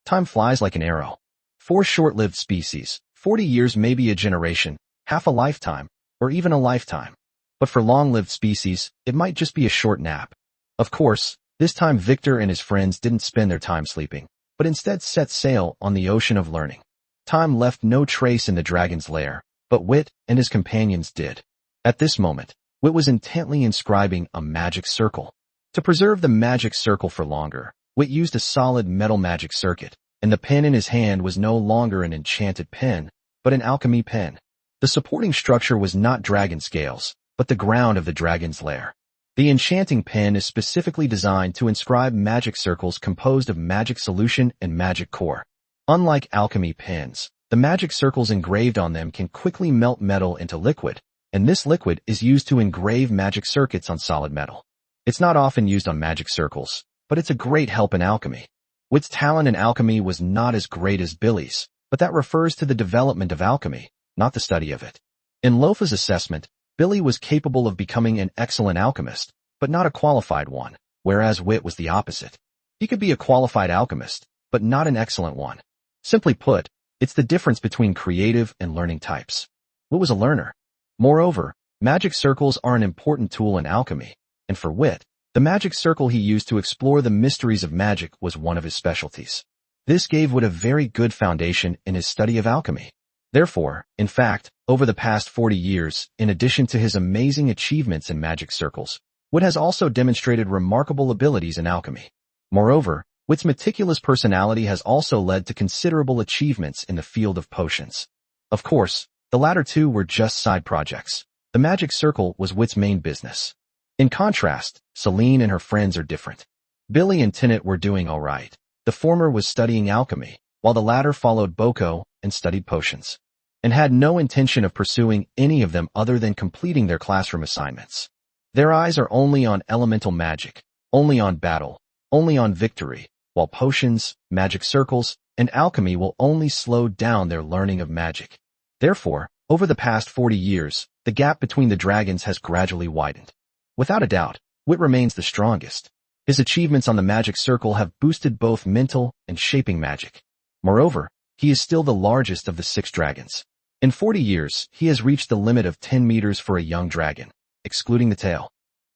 Time flies like an arrow. 4 short-lived species, 40 years may be a generation, half a lifetime, or even a lifetime. But for long-lived species, it might just be a short nap. Of course, this time Victor and his friends didn't spend their time sleeping, but instead set sail on the ocean of learning. Time left no trace in the dragon's lair, but Wit and his companions did. At this moment, Wit was intently inscribing a magic circle. To preserve the magic circle for longer, Wit used a solid metal magic circuit, and the pen in his hand was no longer an enchanted pen, but an alchemy pen. The supporting structure was not dragon scales, but the ground of the dragon's lair. The enchanting pen is specifically designed to inscribe magic circles composed of magic solution and magic core. Unlike alchemy pens, the magic circles engraved on them can quickly melt metal into liquid, and this liquid is used to engrave magic circuits on solid metal. It's not often used on magic circles, but it's a great help in alchemy. Wit's talent in alchemy was not as great as Billy's, but that refers to the development of alchemy, not the study of it. In Lofa's assessment, Billy was capable of becoming an excellent alchemist, but not a qualified one, whereas Wit was the opposite. He could be a qualified alchemist, but not an excellent one. Simply put, it's the difference between creative and learning types. Wit was a learner. Moreover, magic circles are an important tool in alchemy, and for Wit, the magic circle he used to explore the mysteries of magic was one of his specialties. This gave Wit a very good foundation in his study of alchemy. Therefore, in fact, over the past 40 years, in addition to his amazing achievements in magic circles, Wit has also demonstrated remarkable abilities in alchemy. Moreover, Wit's meticulous personality has also led to considerable achievements in the field of potions. Of course, the latter two were just side projects. The magic circle was Wit's main business. In contrast, Celine and her friends are different. Billy and Tinnet were doing all right. The former was studying alchemy, while the latter followed Boko and studied potions, and had no intention of pursuing any of them other than completing their classroom assignments. Their eyes are only on elemental magic, only on battle, only on victory, while potions, magic circles, and alchemy will only slow down their learning of magic. Therefore, over the past 40 years, the gap between the dragons has gradually widened. Without a doubt, Wit remains the strongest. His achievements on the magic circle have boosted both mental and shaping magic. Moreover, he is still the largest of the 6 dragons. In 40 years, he has reached the limit of 10 meters for a young dragon, excluding the tail.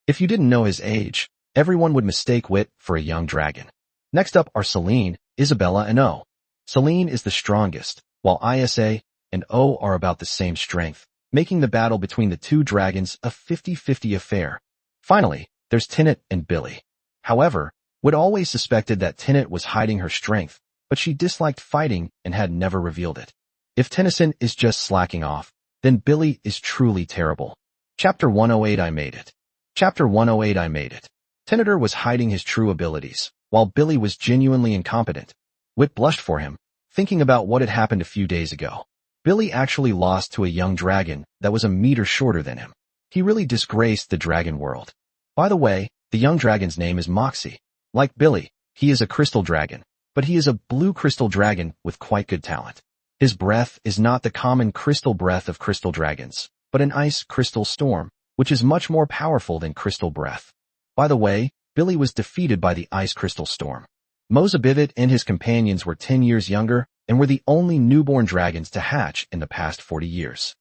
If you didn't know his age, everyone would mistake Wit for a young dragon. Next up are Celine, Isabella, and O. Celine is the strongest, while Isa and O are about the same strength, making the battle between the 2 dragons a 50-50 affair. Finally, there's Tinnet and Billy. However, Wit always suspected that Tinnet was hiding her strength, but she disliked fighting and had never revealed it. If Tennyson is just slacking off, then Billy is truly terrible. Chapter 108 I Made It. Chapter 108 I Made It. Tenneter was hiding his true abilities, while Billy was genuinely incompetent. Wit blushed for him, thinking about what had happened a few days ago. Billy actually lost to a young dragon that was a meter shorter than him. He really disgraced the dragon world. By the way, the young dragon's name is Moxie. Like Billy, he is a crystal dragon, but he is a blue crystal dragon with quite good talent. His breath is not the common crystal breath of crystal dragons, but an ice crystal storm, which is much more powerful than crystal breath. By the way, Billy was defeated by the ice crystal storm. Mozabivit and his companions were 10 years younger and were the only newborn dragons to hatch in the past 40 years.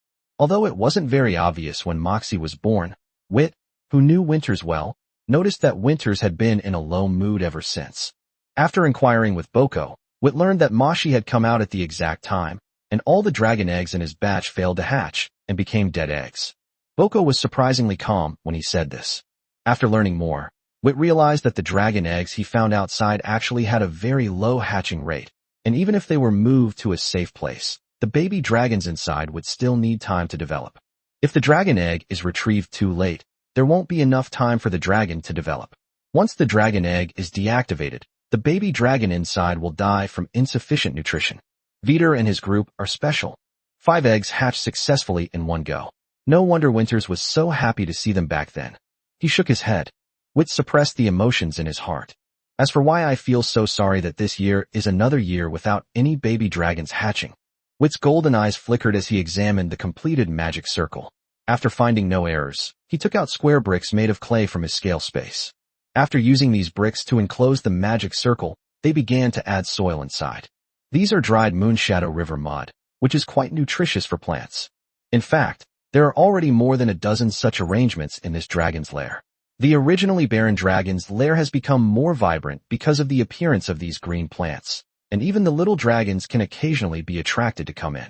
Although it wasn't very obvious when Moxie was born, Wit, who knew Winters well, noticed that Winters had been in a low mood ever since. After inquiring with Boko, Wit learned that Moshi had come out at the exact time, and all the dragon eggs in his batch failed to hatch and became dead eggs. Boko was surprisingly calm when he said this. After learning more, Wit realized that the dragon eggs he found outside actually had a very low hatching rate, and even if they were moved to a safe place, the baby dragons inside would still need time to develop. If the dragon egg is retrieved too late, there won't be enough time for the dragon to develop. Once the dragon egg is deactivated, the baby dragon inside will die from insufficient nutrition. Vittor and his group are special. 5 eggs hatched successfully in one go. No wonder Winters was so happy to see them back then. He shook his head. Wit suppressed the emotions in his heart. As for why I feel so sorry that this year is another year without any baby dragons hatching. Wit's golden eyes flickered as he examined the completed magic circle. After finding no errors, he took out square bricks made of clay from his scale space. After using these bricks to enclose the magic circle, they began to add soil inside. These are dried Moonshadow River mud, which is quite nutritious for plants. In fact, there are already more than a dozen such arrangements in this dragon's lair. The originally barren dragon's lair has become more vibrant because of the appearance of these green plants, and even the little dragons can occasionally be attracted to come in.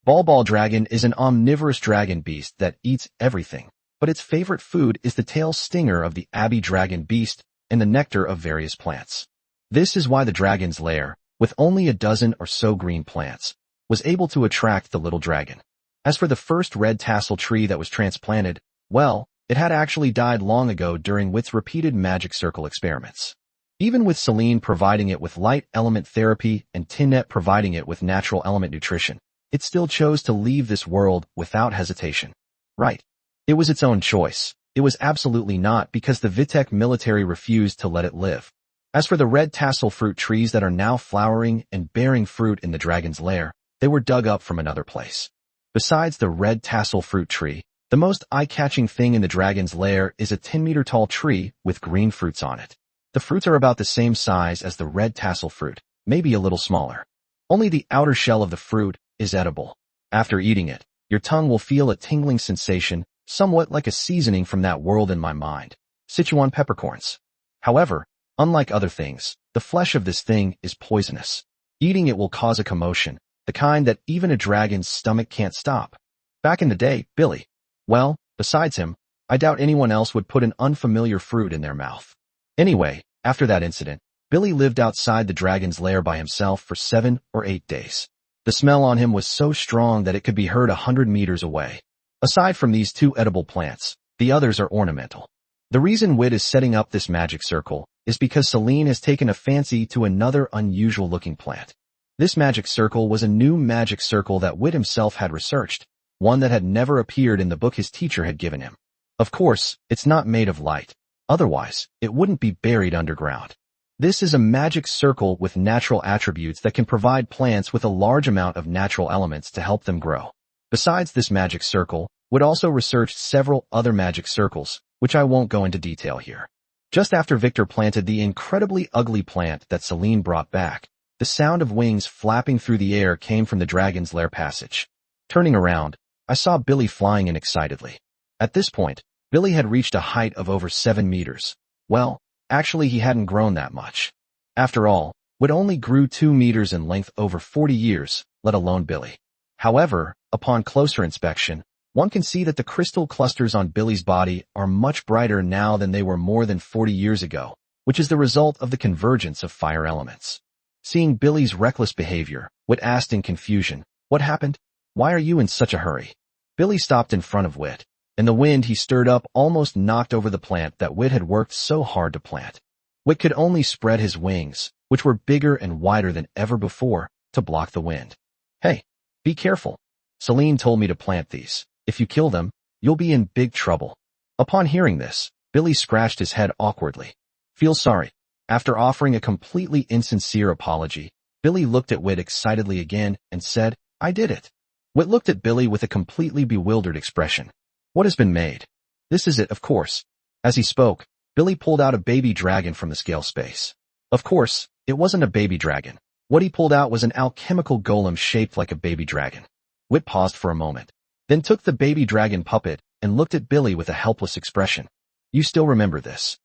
Ball Dragon is an omnivorous dragon beast that eats everything, but its favorite food is the tail stinger of the Abbey dragon beast and the nectar of various plants. This is why the dragon's lair, with only a dozen or so green plants, was able to attract the little dragon. As for the first red tassel tree that was transplanted, well, it had actually died long ago during Wit's repeated magic circle experiments. Even with Celine providing it with light element therapy and Tinette providing it with natural element nutrition, it still chose to leave this world without hesitation. Right. It was its own choice. It was absolutely not because the Vitek military refused to let it live. As for the red tassel fruit trees that are now flowering and bearing fruit in the dragon's lair, they were dug up from another place. Besides the red tassel fruit tree, the most eye-catching thing in the dragon's lair is a 10-meter-tall tree with green fruits on it. The fruits are about the same size as the red tassel fruit, maybe a little smaller. Only the outer shell of the fruit is edible. After eating it, your tongue will feel a tingling sensation, somewhat like a seasoning from that world in my mind, Sichuan peppercorns. However, unlike other things, the flesh of this thing is poisonous. Eating it will cause a commotion, the kind that even a dragon's stomach can't stop. Back in the day, Billy, well, besides him, I doubt anyone else would put an unfamiliar fruit in their mouth. Anyway, after that incident, Billy lived outside the dragon's lair by himself for 7 or 8 days. The smell on him was so strong that it could be heard 100 meters away. Aside from these 2 edible plants, the others are ornamental. The reason Wit is setting up this magic circle is because Celine has taken a fancy to another unusual-looking plant. This magic circle was a new magic circle that Wit himself had researched, one that had never appeared in the book his teacher had given him. Of course, it's not made of light. Otherwise, it wouldn't be buried underground. This is a magic circle with natural attributes that can provide plants with a large amount of natural elements to help them grow. Besides this magic circle, Wit also researched several other magic circles, which I won't go into detail here. Just after Victor planted the incredibly ugly plant that Celine brought back, the sound of wings flapping through the air came from the dragon's lair passage. Turning around, I saw Billy flying in excitedly. At this point, Billy had reached a height of over 7 meters. Well, actually he hadn't grown that much. After all, Wit only grew 2 meters in length over 40 years, let alone Billy. However, upon closer inspection, one can see that the crystal clusters on Billy's body are much brighter now than they were more than 40 years ago, which is the result of the convergence of fire elements. Seeing Billy's reckless behavior, Wit asked in confusion, "What happened? Why are you in such a hurry?" Billy stopped in front of Wit, and the wind he stirred up almost knocked over the plant that Wit had worked so hard to plant. Wit could only spread his wings, which were bigger and wider than ever before, to block the wind. "Hey, be careful. Celine told me to plant these. If you kill them, you'll be in big trouble." Upon hearing this, Billy scratched his head awkwardly. "Feel sorry." After offering a completely insincere apology, Billy looked at Wit excitedly again and said, "I did it." Wit looked at Billy with a completely bewildered expression. "What has been made?" "This is it, of course." As he spoke, Billy pulled out a baby dragon from the scale space. Of course, it wasn't a baby dragon. What he pulled out was an alchemical golem shaped like a baby dragon. Wit paused for a moment. then took the baby dragon puppet and looked at Billy with a helpless expression. You still remember this?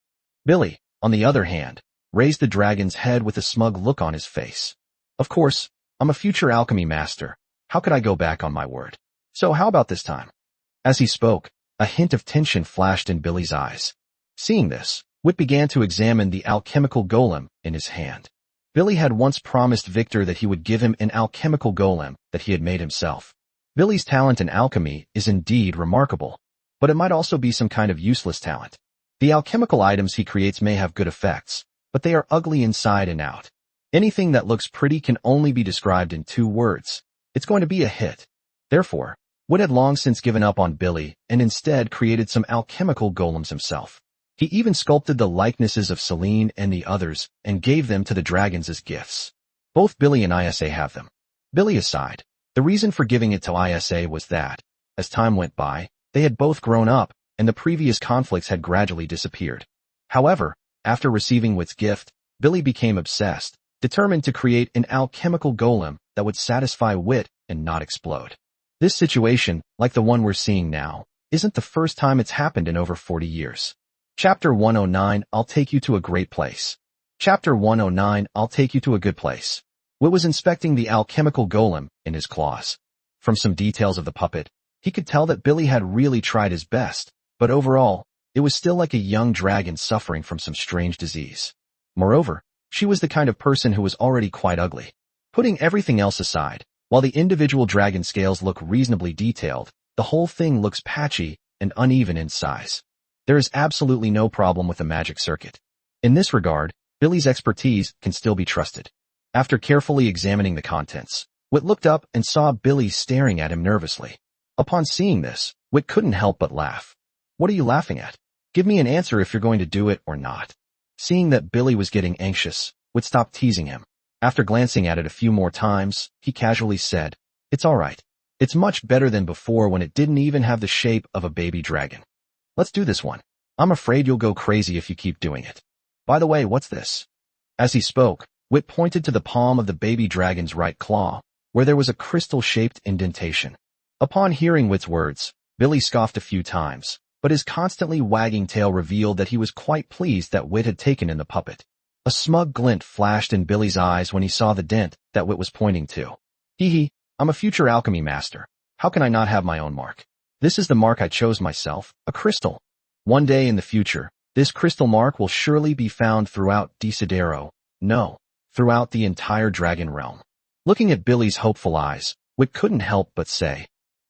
Billy, on the other hand, raised the dragon's head with a smug look on his face. Of course, I'm a future alchemy master. How could I go back on my word? So how about this time? As he spoke, a hint of tension flashed in Billy's eyes. Seeing this, Wit began to examine the alchemical golem in his hand. Billy had once promised Victor that he would give him an alchemical golem that he had made himself. Billy's talent in alchemy is indeed remarkable, but it might also be some kind of useless talent. The alchemical items he creates may have good effects, but they are ugly inside and out. Anything that looks pretty can only be described in 2 words. It's going to be a hit. Therefore, Wit had long since given up on Billy and instead created some alchemical golems himself. He even sculpted the likenesses of Celine and the others and gave them to the dragons as gifts. Both Billy and Isa have them. Billy aside, the reason for giving it to Isa was that, as time went by, they had both grown up and the previous conflicts had gradually disappeared. However, after receiving Wit's gift, Billy became obsessed, determined to create an alchemical golem that would satisfy Wit and not explode. This situation, like the one we're seeing now, isn't the first time it's happened in over 40 years. Chapter 109, I'll take you to a great place. Chapter 109, I'll take you to a good place. Wit was inspecting the alchemical golem in his claws. From some details of the puppet, he could tell that Billy had really tried his best, but overall, it was still like a young dragon suffering from some strange disease. Moreover, she was the kind of person who was already quite ugly. Putting everything else aside, while the individual dragon scales look reasonably detailed, the whole thing looks patchy and uneven in size. There is absolutely no problem with the magic circuit. In this regard, Billy's expertise can still be trusted. After carefully examining the contents, Wit looked up and saw Billy staring at him nervously. Upon seeing this, Wit couldn't help but laugh. What are you laughing at? Give me an answer if you're going to do it or not. Seeing that Billy was getting anxious, Wit stopped teasing him. After glancing at it a few more times, he casually said, It's all right. It's much better than before when it didn't even have the shape of a baby dragon. Let's do this one. I'm afraid you'll go crazy if you keep doing it. By the way, what's this? As he spoke, Wit pointed to the palm of the baby dragon's right claw, where there was a crystal-shaped indentation. Upon hearing Wit's words, Billy scoffed a few times, but his constantly wagging tail revealed that he was quite pleased that Wit had taken in the puppet. A smug glint flashed in Billy's eyes when he saw the dent that Wit was pointing to. Hee, I'm a future alchemy master. How can I not have my own mark? This is the mark I chose myself, a crystal. One day in the future, this crystal mark will surely be found throughout Desidero, no, throughout the entire dragon realm. Looking at Billy's hopeful eyes, Wit couldn't help but say,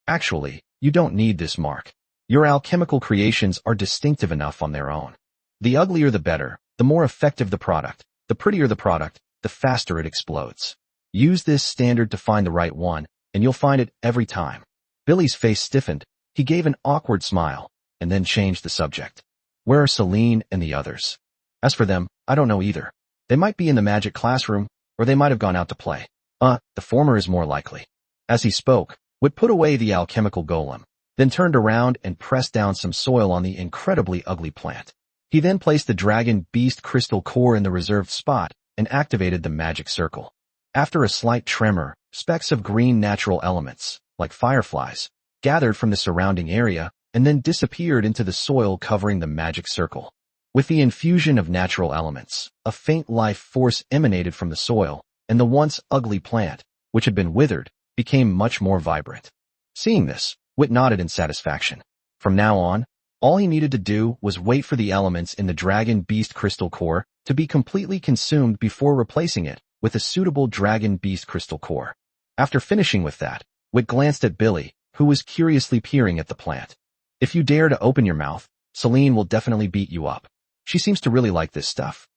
Actually, you don't need this mark. Your alchemical creations are distinctive enough on their own. The uglier the better, the more effective the product, the prettier the product, the faster it explodes. Use this standard to find the right one, and you'll find it every time. Billy's face stiffened. He gave an awkward smile, and then changed the subject. Where are Celine and the others? As for them, I don't know either. They might be in the magic classroom, or they might have gone out to play. The former is more likely. As he spoke, Wit put away the alchemical golem, then turned around and pressed down some soil on the incredibly ugly plant. He then placed the dragon beast crystal core in the reserved spot and activated the magic circle. After a slight tremor, specks of green natural elements, like fireflies, gathered from the surrounding area and then disappeared into the soil covering the magic circle. With the infusion of natural elements, a faint life force emanated from the soil, and the once ugly plant, which had been withered, became much more vibrant. Seeing this, Wit nodded in satisfaction. From now on, all he needed to do was wait for the elements in the dragon beast crystal core to be completely consumed before replacing it with a suitable dragon beast crystal core. After finishing with that, Wit glanced at Billy, who was curiously peering at the plant. If you dare to open your mouth, Celine will definitely beat you up. She seems to really like this stuff.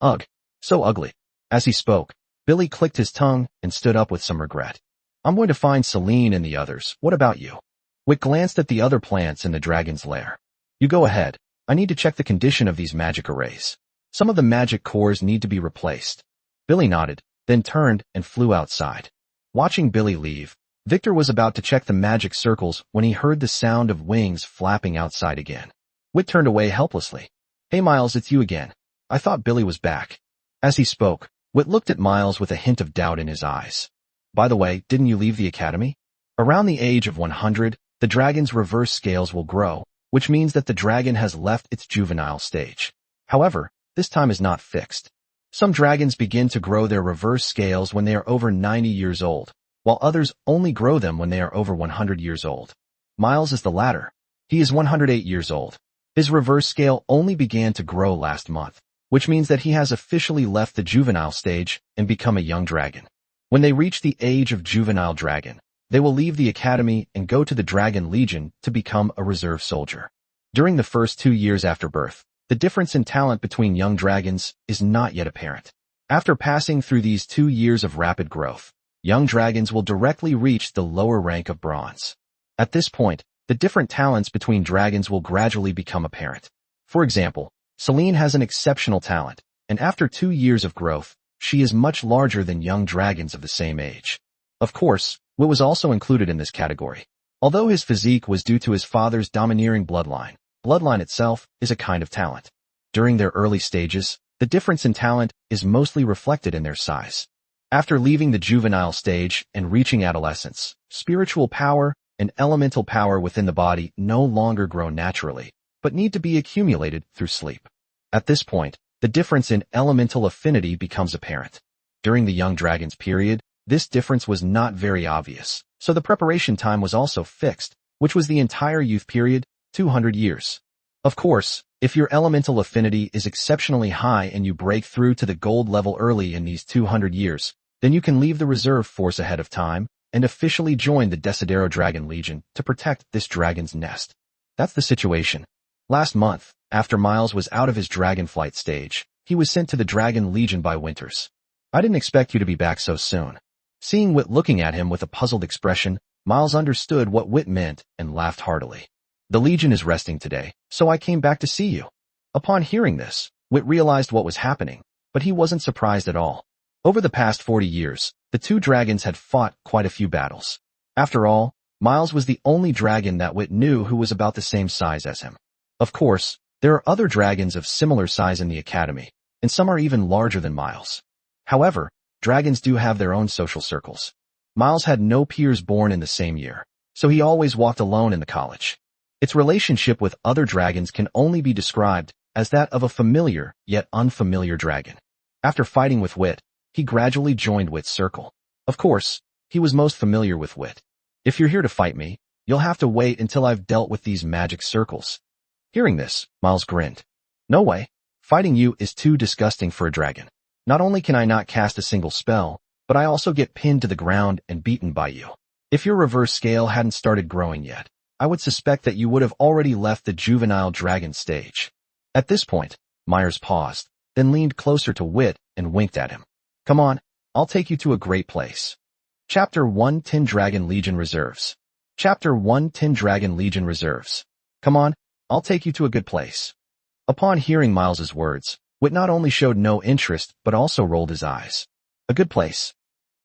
Ugh, so ugly. As he spoke, Billy clicked his tongue and stood up with some regret. I'm going to find Celine and the others. What about you? Wit glanced at the other plants in the dragon's lair. You go ahead. I need to check the condition of these magic arrays. Some of the magic cores need to be replaced. Billy nodded, then turned and flew outside. Watching Billy leave, Victor was about to check the magic circles when he heard the sound of wings flapping outside again. Wit turned away helplessly. Hey Miles, it's you again. I thought Billy was back. As he spoke, Wit looked at Miles with a hint of doubt in his eyes. By the way, didn't you leave the academy? Around the age of 100, the dragon's reverse scales will grow, which means that the dragon has left its juvenile stage. However, this time is not fixed. Some dragons begin to grow their reverse scales when they are over 90 years old, while others only grow them when they are over 100 years old. Miles is the latter. He is 108 years old. His reverse scale only began to grow last month, which means that he has officially left the juvenile stage and become a young dragon. When they reach the age of juvenile dragon, they will leave the academy and go to the Dragon Legion to become a reserve soldier. During the first 2 years after birth, the difference in talent between young dragons is not yet apparent. After passing through these 2 years of rapid growth, young dragons will directly reach the lower rank of bronze. At this point, the different talents between dragons will gradually become apparent. For example, Celine has an exceptional talent, and after 2 years of growth, she is much larger than young dragons of the same age. Of course, Wit was also included in this category. Although his physique was due to his father's domineering bloodline, bloodline itself is a kind of talent. During their early stages, the difference in talent is mostly reflected in their size. After leaving the juvenile stage and reaching adolescence, spiritual power and elemental power within the body no longer grow naturally, but need to be accumulated through sleep. At this point, the difference in elemental affinity becomes apparent. During the young dragon's period, this difference was not very obvious, so the preparation time was also fixed, which was the entire youth period, 200 years. Of course, if your elemental affinity is exceptionally high and you break through to the gold level early in these 200 years, then you can leave the reserve force ahead of time and officially join the Desidero Dragon Legion to protect this dragon's nest. That's the situation. Last month, after Miles was out of his dragonflight stage, he was sent to the Dragon Legion by Winters. I didn't expect you to be back so soon. Seeing Wit looking at him with a puzzled expression, Miles understood what Wit meant and laughed heartily. The Legion is resting today, so I came back to see you. Upon hearing this, Wit realized what was happening, but he wasn't surprised at all. Over the past 40 years, the two dragons had fought quite a few battles. After all, Miles was the only dragon that Wit knew who was about the same size as him. Of course, there are other dragons of similar size in the academy, and some are even larger than Miles. However, dragons do have their own social circles. Miles had no peers born in the same year, so he always walked alone in the college. Its relationship with other dragons can only be described as that of a familiar yet unfamiliar dragon. After fighting with Wit, he gradually joined Wit's circle. Of course, he was most familiar with Wit. If you're here to fight me, you'll have to wait until I've dealt with these magic circles. Hearing this, Miles grinned. No way. Fighting you is too disgusting for a dragon. Not only can I not cast a single spell, but I also get pinned to the ground and beaten by you. If your reverse scale hadn't started growing yet, I would suspect that you would have already left the juvenile dragon stage. At this point, Myers paused, then leaned closer to Wit and winked at him. Come on, I'll take you to a great place. Chapter 1 Tin Dragon Legion Reserves. Chapter 1 Tin Dragon Legion Reserves. Come on, I'll take you to a good place. Upon hearing Miles's words, Wit not only showed no interest but also rolled his eyes. A good place.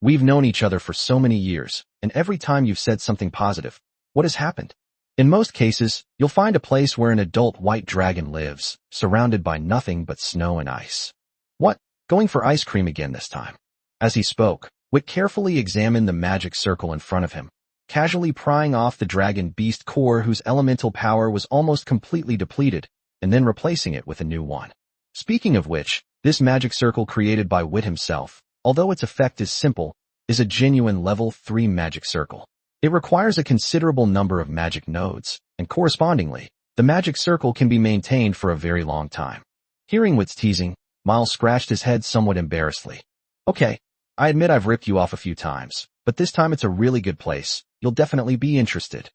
We've known each other for so many years, and every time you've said something positive, what has happened? In most cases, you'll find a place where an adult white dragon lives, surrounded by nothing but snow and ice. What? Going for ice cream again this time. As he spoke, Wit carefully examined the magic circle in front of him, casually prying off the dragon beast core whose elemental power was almost completely depleted, and then replacing it with a new one. Speaking of which, this magic circle created by Wit himself, although its effect is simple, is a genuine level 3 magic circle. It requires a considerable number of magic nodes, and correspondingly, the magic circle can be maintained for a very long time. Hearing Wit's teasing, Miles scratched his head somewhat embarrassedly. Okay, I admit I've ripped you off a few times, but this time it's a really good place. You'll definitely be interested.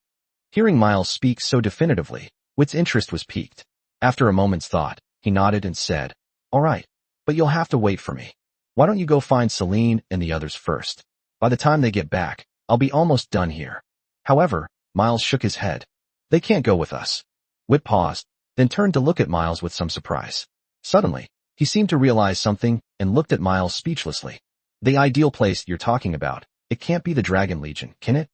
Hearing Miles speak so definitively, Wit's interest was piqued. After a moment's thought, he nodded and said, All right, but you'll have to wait for me. Why don't you go find Celine and the others first? By the time they get back, I'll be almost done here. However, Miles shook his head. They can't go with us. Wit paused, then turned to look at Miles with some surprise. Suddenly, he seemed to realize something and looked at Miles speechlessly. The ideal place you're talking about, it can't be the Dragon Legion, can it?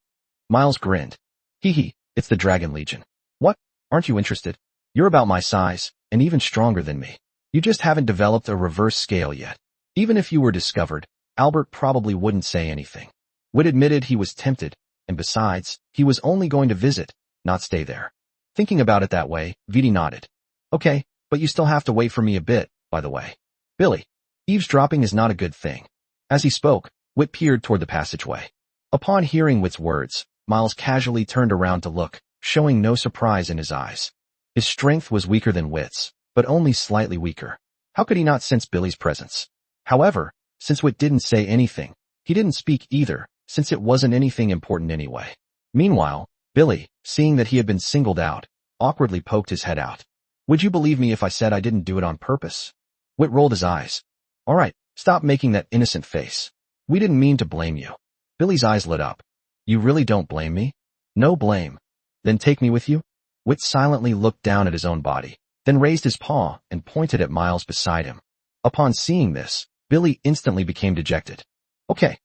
Miles grinned. Hee, it's the Dragon Legion. What? Aren't you interested? You're about my size, and even stronger than me. You just haven't developed a reverse scale yet. Even if you were discovered, Albert probably wouldn't say anything. Wit admitted he was tempted, and besides, he was only going to visit, not stay there. Thinking about it that way, Vittor nodded. Okay, but you still have to wait for me a bit, by the way. Billy, eavesdropping is not a good thing. As he spoke, Wit peered toward the passageway. Upon hearing Wit's words, Miles casually turned around to look, showing no surprise in his eyes. His strength was weaker than Wit's, but only slightly weaker. How could he not sense Billy's presence? However, since Wit didn't say anything, he didn't speak either, since it wasn't anything important anyway. Meanwhile, Billy, seeing that he had been singled out, awkwardly poked his head out. Would you believe me if I said I didn't do it on purpose? Wit rolled his eyes. All right, stop making that innocent face. We didn't mean to blame you. Billy's eyes lit up. You really don't blame me? No blame. Then take me with you? Wit silently looked down at his own body, then raised his paw and pointed at Miles beside him. Upon seeing this, Billy instantly became dejected. Okay,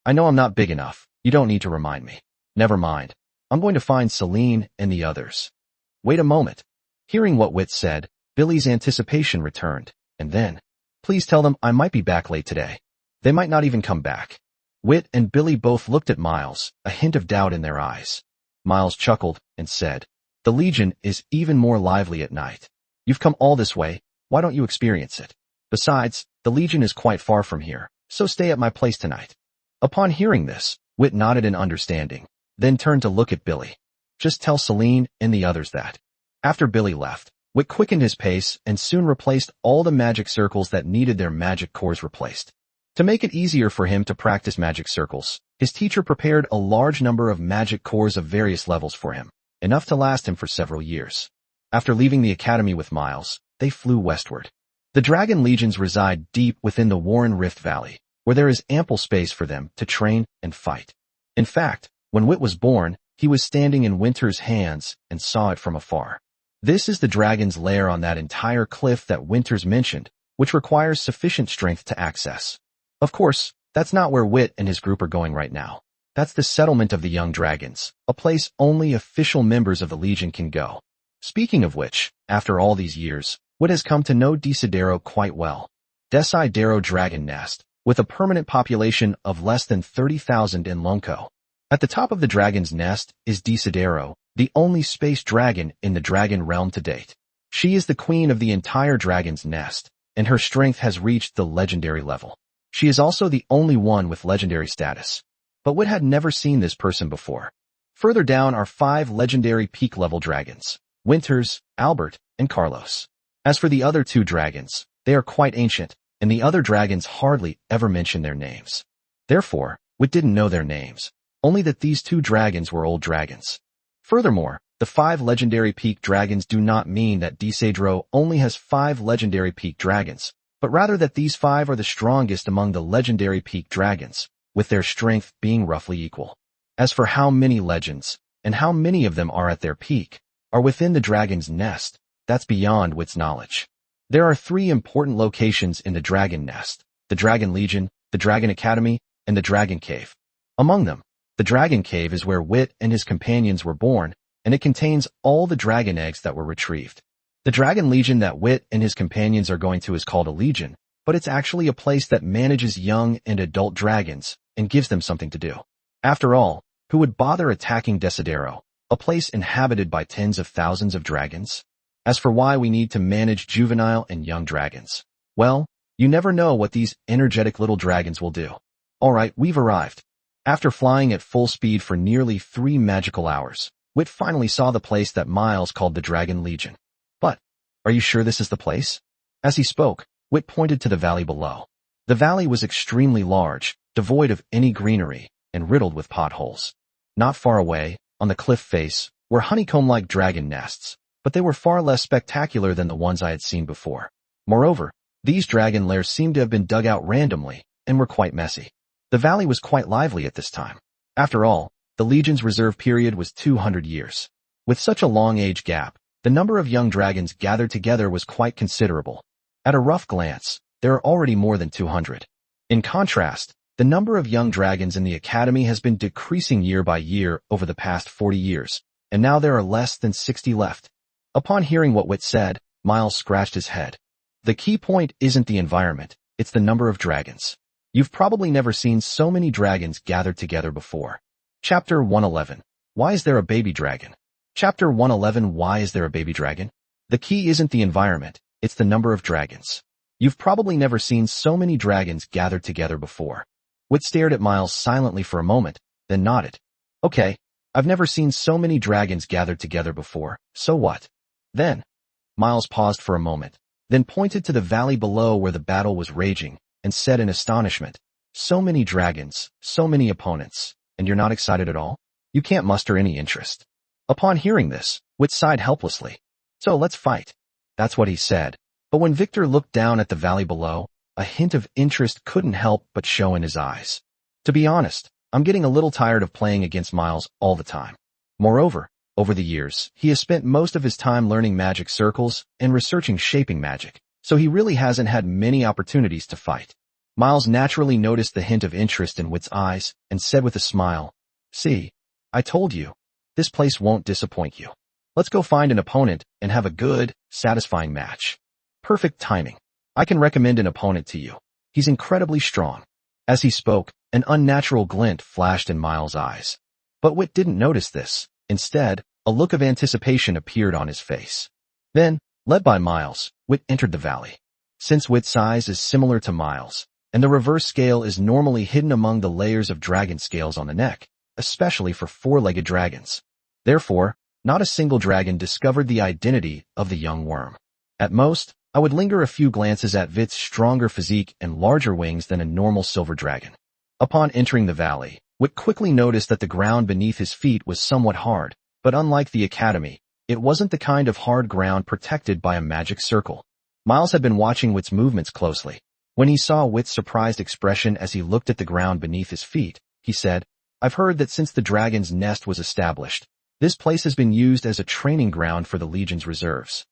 I know I'm not big enough. You don't need to remind me. Never mind. I'm going to find Celine and the others. Wait a moment. Hearing what Wit said, Billy's anticipation returned, and then, please tell them I might be back late today. They might not even come back. Wit and Billy both looked at Miles, a hint of doubt in their eyes. Miles chuckled and said, The Legion is even more lively at night. You've come all this way, why don't you experience it? Besides, the Legion is quite far from here, so stay at my place tonight. Upon hearing this, Wit nodded in understanding, then turned to look at Billy. Just tell Celine and the others that. After Billy left, Wit quickened his pace and soon replaced all the magic circles that needed their magic cores replaced. To make it easier for him to practice magic circles, his teacher prepared a large number of magic cores of various levels for him, enough to last him for several years. After leaving the academy with Miles, they flew westward. The Dragon Legions reside deep within the Warren Rift Valley, where there is ample space for them to train and fight. In fact, when Wit was born, he was standing in Winter's hands and saw it from afar. This is the dragon's lair on that entire cliff that Winters mentioned, which requires sufficient strength to access. Of course, that's not where Wit and his group are going right now. That's the settlement of the young dragons, a place only official members of the Legion can go. Speaking of which, after all these years, Wit has come to know Desidero quite well. Desidero Dragon Nest, with a permanent population of less than 30,000 in Lonco. At the top of the dragon's nest is Desidero, the only space dragon in the dragon realm to date. She is the queen of the entire dragon's nest, and her strength has reached the legendary level. She is also the only one with legendary status. But Wit had never seen this person before. Further down are 5 legendary peak-level dragons, Winters, Albert, and Carlos. As for the other 2 dragons, they are quite ancient, and the other dragons hardly ever mention their names. Therefore, Wit didn't know their names, only that these 2 dragons were old dragons. Furthermore, the 5 legendary peak dragons do not mean that Desidero only has 5 legendary peak dragons, but rather that these 5 are the strongest among the legendary peak dragons, with their strength being roughly equal. As for how many legends, and how many of them are at their peak, are within the dragon's nest, that's beyond Wit's knowledge. There are 3 important locations in the dragon nest: the Dragon Legion, the Dragon Academy, and the Dragon Cave. Among them, the Dragon Cave is where Wit and his companions were born, and it contains all the dragon eggs that were retrieved. The Dragon Legion that Wit and his companions are going to is called a legion, but it's actually a place that manages young and adult dragons and gives them something to do. After all, who would bother attacking Desidero, a place inhabited by tens of thousands of dragons? As for why we need to manage juvenile and young dragons, well, you never know what these energetic little dragons will do. Alright, we've arrived. After flying at full speed for nearly 3 magical hours, Wit finally saw the place that Miles called the Dragon Legion. But, are you sure this is the place? As he spoke, Wit pointed to the valley below. The valley was extremely large, devoid of any greenery, and riddled with potholes. Not far away, on the cliff face, were honeycomb-like dragon nests, but they were far less spectacular than the ones I had seen before. Moreover, these dragon lairs seemed to have been dug out randomly, and were quite messy. The valley was quite lively at this time. After all, the Legion's reserve period was 200 years. With such a long age gap, the number of young dragons gathered together was quite considerable. At a rough glance, there are already more than 200. In contrast, the number of young dragons in the academy has been decreasing year by year over the past 40 years, and now there are less than 60 left. Upon hearing what Wit said, Miles scratched his head. The key point isn't the environment, it's the number of dragons. You've probably never seen so many dragons gathered together before. Chapter 111. Why is there a baby dragon? Chapter 111. Why is there a baby dragon? The key isn't the environment, it's the number of dragons. You've probably never seen so many dragons gathered together before. Wit stared at Miles silently for a moment, then nodded. Okay, I've never seen so many dragons gathered together before, so what? Then, Miles paused for a moment, then pointed to the valley below where the battle was raging, and said in astonishment, so many dragons, so many opponents, and you're not excited at all? You can't muster any interest. Upon hearing this, Wit sighed helplessly. So let's fight. That's what he said. But when Victor looked down at the valley below, a hint of interest couldn't help but show in his eyes. To be honest, I'm getting a little tired of playing against Miles all the time. Moreover, over the years, he has spent most of his time learning magic circles and researching shaping magic, so he really hasn't had many opportunities to fight. Miles naturally noticed the hint of interest in Wit's eyes and said with a smile, See, I told you, this place won't disappoint you. Let's go find an opponent and have a good, satisfying match. Perfect timing. I can recommend an opponent to you. He's incredibly strong. As he spoke, an unnatural glint flashed in Miles' eyes. But Wit didn't notice this. Instead, a look of anticipation appeared on his face. Then, led by Miles, Wit entered the valley. Since Wit's size is similar to Miles, and the reverse scale is normally hidden among the layers of dragon scales on the neck, especially for four-legged dragons. Therefore, not a single dragon discovered the identity of the young worm. At most, I would linger a few glances at Vit's stronger physique and larger wings than a normal silver dragon. Upon entering the valley, Wit quickly noticed that the ground beneath his feet was somewhat hard, but unlike the academy, it wasn't the kind of hard ground protected by a magic circle. Miles had been watching Wit's movements closely. When he saw Wit's surprised expression as he looked at the ground beneath his feet, he said, I've heard that since the dragon's nest was established, this place has been used as a training ground for the Legion's reserves.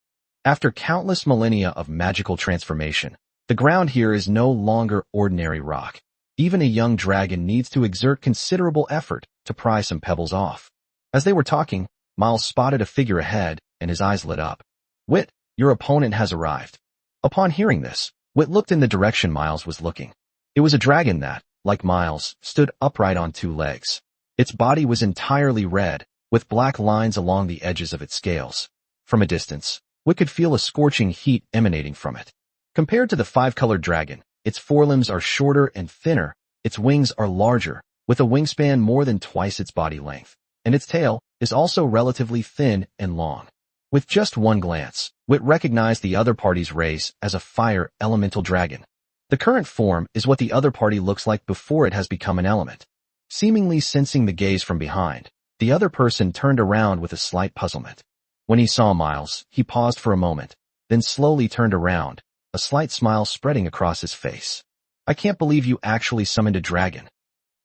After countless millennia of magical transformation, the ground here is no longer ordinary rock. Even a young dragon needs to exert considerable effort to pry some pebbles off. As they were talking, Miles spotted a figure ahead, and his eyes lit up. Wit, your opponent has arrived. Upon hearing this, Wit looked in the direction Miles was looking. It was a dragon that, like Miles, stood upright on two legs. Its body was entirely red, with black lines along the edges of its scales. From a distance, Wit could feel a scorching heat emanating from it. Compared to the five-colored dragon, its forelimbs are shorter and thinner, its wings are larger, with a wingspan more than twice its body length, and its tail is also relatively thin and long. With just one glance, Wit recognized the other party's race as a fire elemental dragon. The current form is what the other party looks like before it has become an element. Seemingly sensing the gaze from behind, the other person turned around with a slight puzzlement. When he saw Miles, he paused for a moment, then slowly turned around, a slight smile spreading across his face. I can't believe you actually summoned a dragon.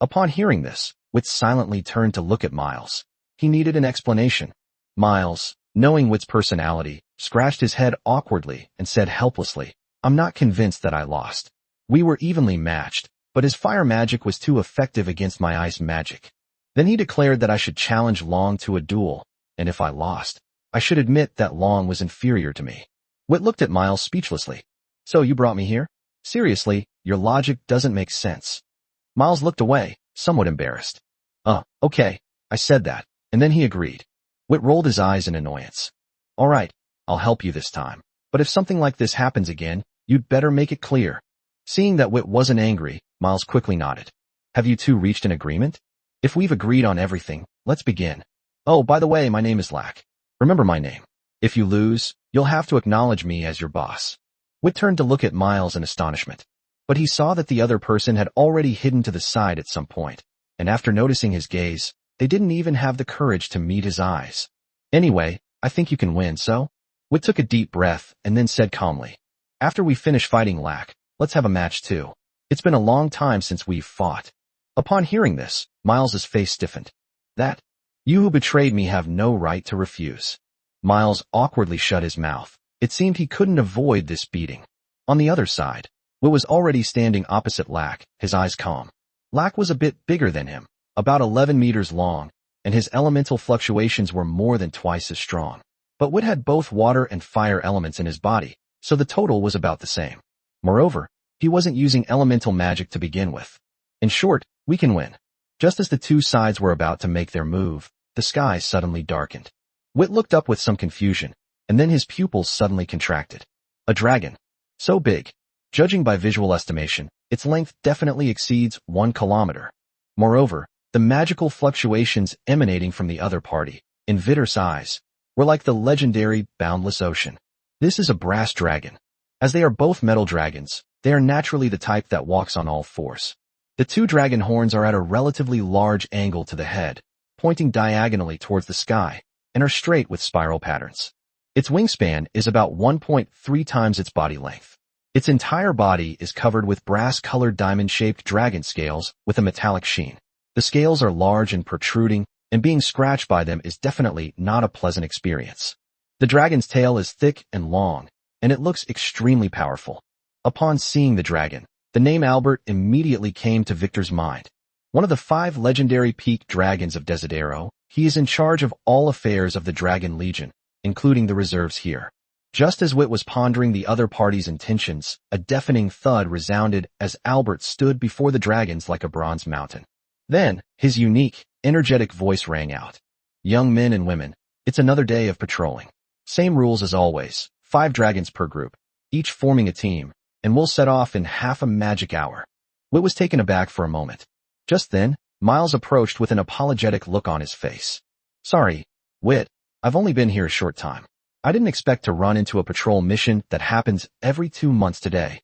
Upon hearing this, Wit silently turned to look at Miles. He needed an explanation. Miles, knowing Wit's personality, scratched his head awkwardly and said helplessly, I'm not convinced that I lost. We were evenly matched, but his fire magic was too effective against my ice magic. Then he declared that I should challenge Long to a duel, and if I lost, I should admit that Long was inferior to me. Wit looked at Miles speechlessly. So you brought me here? Seriously, your logic doesn't make sense. Miles looked away, somewhat embarrassed. Okay, I said that, and then he agreed. Wit rolled his eyes in annoyance. All right, I'll help you this time, but if something like this happens again, you'd better make it clear. Seeing that Wit wasn't angry, Miles quickly nodded. Have you two reached an agreement? If we've agreed on everything, let's begin. Oh, by the way, my name is Lack. Remember my name. If you lose, you'll have to acknowledge me as your boss. Wit turned to look at Miles in astonishment, but he saw that the other person had already hidden to the side at some point, and after noticing his gaze, they didn't even have the courage to meet his eyes. Anyway, I think you can win, so? Wit took a deep breath and then said calmly, After we finish fighting Lack, let's have a match too. It's been a long time since we've fought. Upon hearing this, Miles's face stiffened. That? You who betrayed me have no right to refuse. Miles awkwardly shut his mouth. It seemed he couldn't avoid this beating. On the other side, Wit was already standing opposite Lack, his eyes calm. Lack was a bit bigger than him, about 11 meters long, and his elemental fluctuations were more than twice as strong. But Wit had both water and fire elements in his body, so the total was about the same. Moreover, he wasn't using elemental magic to begin with. In short, we can win. Just as the two sides were about to make their move, the sky suddenly darkened. Wit looked up with some confusion, and then his pupils suddenly contracted. A dragon. So big. Judging by visual estimation, its length definitely exceeds 1 kilometer. Moreover, the magical fluctuations emanating from the other party, in Vittor's eyes, were like the legendary boundless ocean. This is a brass dragon. As they are both metal dragons, they are naturally the type that walks on all fours. The two dragon horns are at a relatively large angle to the head, pointing diagonally towards the sky, and are straight with spiral patterns. Its wingspan is about 1.3 times its body length. Its entire body is covered with brass-colored diamond-shaped dragon scales with a metallic sheen. The scales are large and protruding, and being scratched by them is definitely not a pleasant experience. The dragon's tail is thick and long, and it looks extremely powerful. Upon seeing the dragon, the name Albert immediately came to Victor's mind. One of the 5 legendary peak dragons of Desidero, he is in charge of all affairs of the Dragon Legion, including the reserves here. Just as Wit was pondering the other party's intentions, a deafening thud resounded as Albert stood before the dragons like a bronze mountain. Then, his unique, energetic voice rang out. Young men and women, it's another day of patrolling. Same rules as always, 5 dragons per group, each forming a team, and we'll set off in half a magic hour. Wit was taken aback for a moment. Just then, Miles approached with an apologetic look on his face. Sorry, Wit, I've only been here a short time. I didn't expect to run into a patrol mission that happens every 2 months today.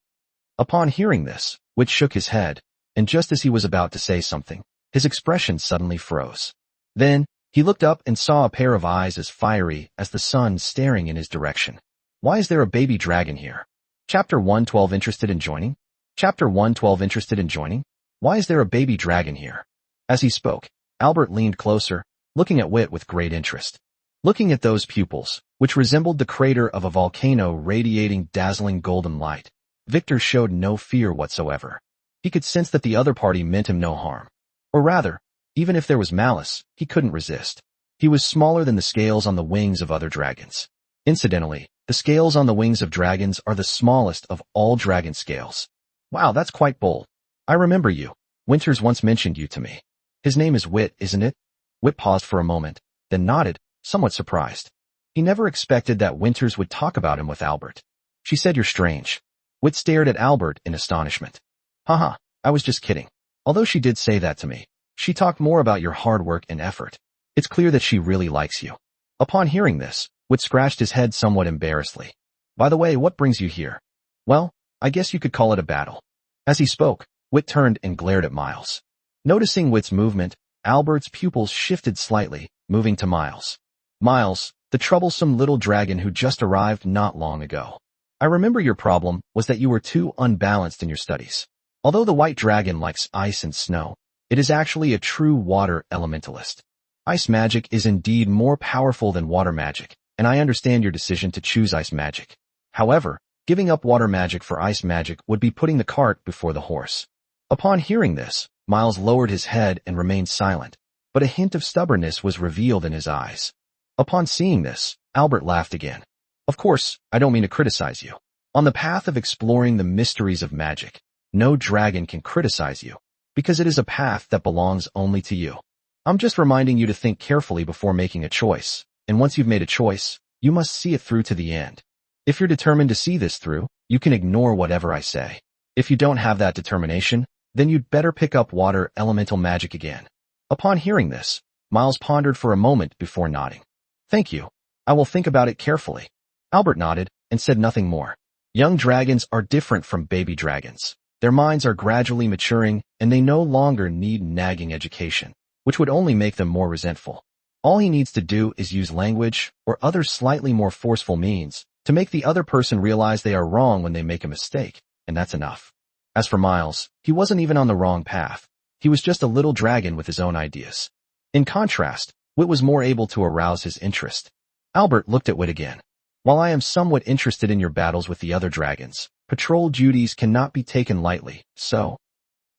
Upon hearing this, Wit shook his head, and just as he was about to say something, his expression suddenly froze. Then, he looked up and saw a pair of eyes as fiery as the sun staring in his direction. Why is there a baby dragon here? Chapter 112 Interested in joining? Chapter 112 Interested in joining? Why is there a baby dragon here? As he spoke, Albert leaned closer, looking at Wit with great interest. Looking at those pupils, which resembled the crater of a volcano radiating dazzling golden light, Victor showed no fear whatsoever. He could sense that the other party meant him no harm. Or rather, even if there was malice, he couldn't resist. He was smaller than the scales on the wings of other dragons. Incidentally, the scales on the wings of dragons are the smallest of all dragon scales. Wow, that's quite bold. I remember you. Winters once mentioned you to me. His name is Wit, isn't it? Wit paused for a moment, then nodded, somewhat surprised. He never expected that Winters would talk about him with Albert. She said you're strange. Wit stared at Albert in astonishment. Haha, I was just kidding. Although she did say that to me, she talked more about your hard work and effort. It's clear that she really likes you. Upon hearing this, Wit scratched his head somewhat embarrassedly. By the way, what brings you here? Well, I guess you could call it a battle. As he spoke, Wit turned and glared at Miles. Noticing Wit's movement, Albert's pupils shifted slightly, moving to Miles. Miles, the troublesome little dragon who just arrived not long ago. I remember your problem was that you were too unbalanced in your studies. Although the white dragon likes ice and snow, it is actually a true water elementalist. Ice magic is indeed more powerful than water magic, and I understand your decision to choose ice magic. However, giving up water magic for ice magic would be putting the cart before the horse. Upon hearing this, Miles lowered his head and remained silent, but a hint of stubbornness was revealed in his eyes. Upon seeing this, Albert laughed again. Of course, I don't mean to criticize you. On the path of exploring the mysteries of magic, no dragon can criticize you, because it is a path that belongs only to you. I'm just reminding you to think carefully before making a choice, and once you've made a choice, you must see it through to the end. If you're determined to see this through, you can ignore whatever I say. If you don't have that determination, then you'd better pick up water elemental magic again. Upon hearing this, Miles pondered for a moment before nodding. Thank you. I will think about it carefully. Albert nodded and said nothing more. Young dragons are different from baby dragons. Their minds are gradually maturing, and they no longer need nagging education, which would only make them more resentful. All he needs to do is use language or other slightly more forceful means to make the other person realize they are wrong when they make a mistake, and that's enough. As for Miles, he wasn't even on the wrong path. He was just a little dragon with his own ideas. In contrast, Wit was more able to arouse his interest. Albert looked at Wit again. While I am somewhat interested in your battles with the other dragons, patrol duties cannot be taken lightly, so...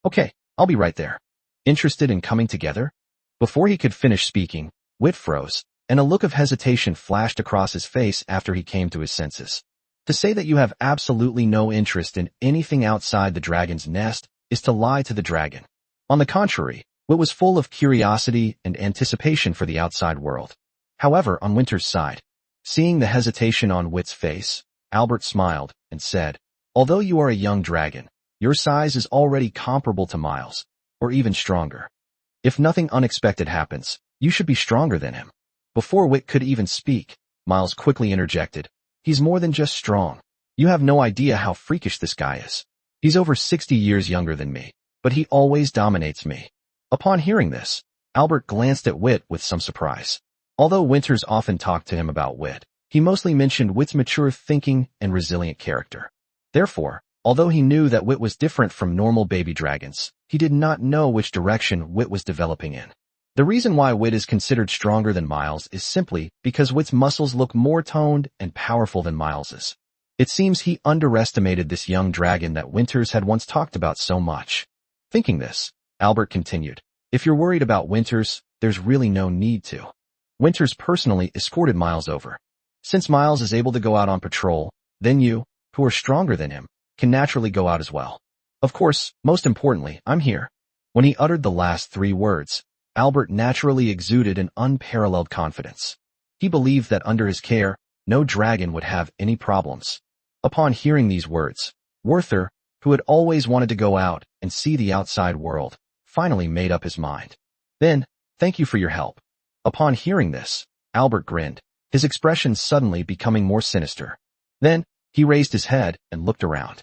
Okay, I'll be right there. Interested in coming together? Before he could finish speaking, Wit froze, and a look of hesitation flashed across his face after he came to his senses. To say that you have absolutely no interest in anything outside the dragon's nest is to lie to the dragon. On the contrary, Wit was full of curiosity and anticipation for the outside world. However, on Winter's side, seeing the hesitation on Wit's face, Albert smiled and said, "Although you are a young dragon, your size is already comparable to Miles, or even stronger. If nothing unexpected happens, you should be stronger than him." Before Wit could even speak, Miles quickly interjected, "He's more than just strong. You have no idea how freakish this guy is. He's over 60 years younger than me, but he always dominates me." Upon hearing this, Albert glanced at Wit with some surprise. Although Winters often talked to him about Wit, he mostly mentioned Wit's mature thinking and resilient character. Therefore, although he knew that Wit was different from normal baby dragons, he did not know which direction Wit was developing in. The reason why Wit is considered stronger than Miles is simply because Wit's muscles look more toned and powerful than Miles's. It seems he underestimated this young dragon that Winters had once talked about so much. Thinking this, Albert continued, "If you're worried about Winters, there's really no need to." Winters personally escorted Miles over. Since Miles is able to go out on patrol, then you, who are stronger than him, can naturally go out as well. Of course, most importantly, I'm here. When he uttered the last 3 words, Albert naturally exuded an unparalleled confidence. He believed that under his care, no dragon would have any problems. Upon hearing these words, Werther, who had always wanted to go out and see the outside world, finally made up his mind. "Then, thank you for your help." Upon hearing this, Albert grinned, his expression suddenly becoming more sinister. Then, he raised his head and looked around.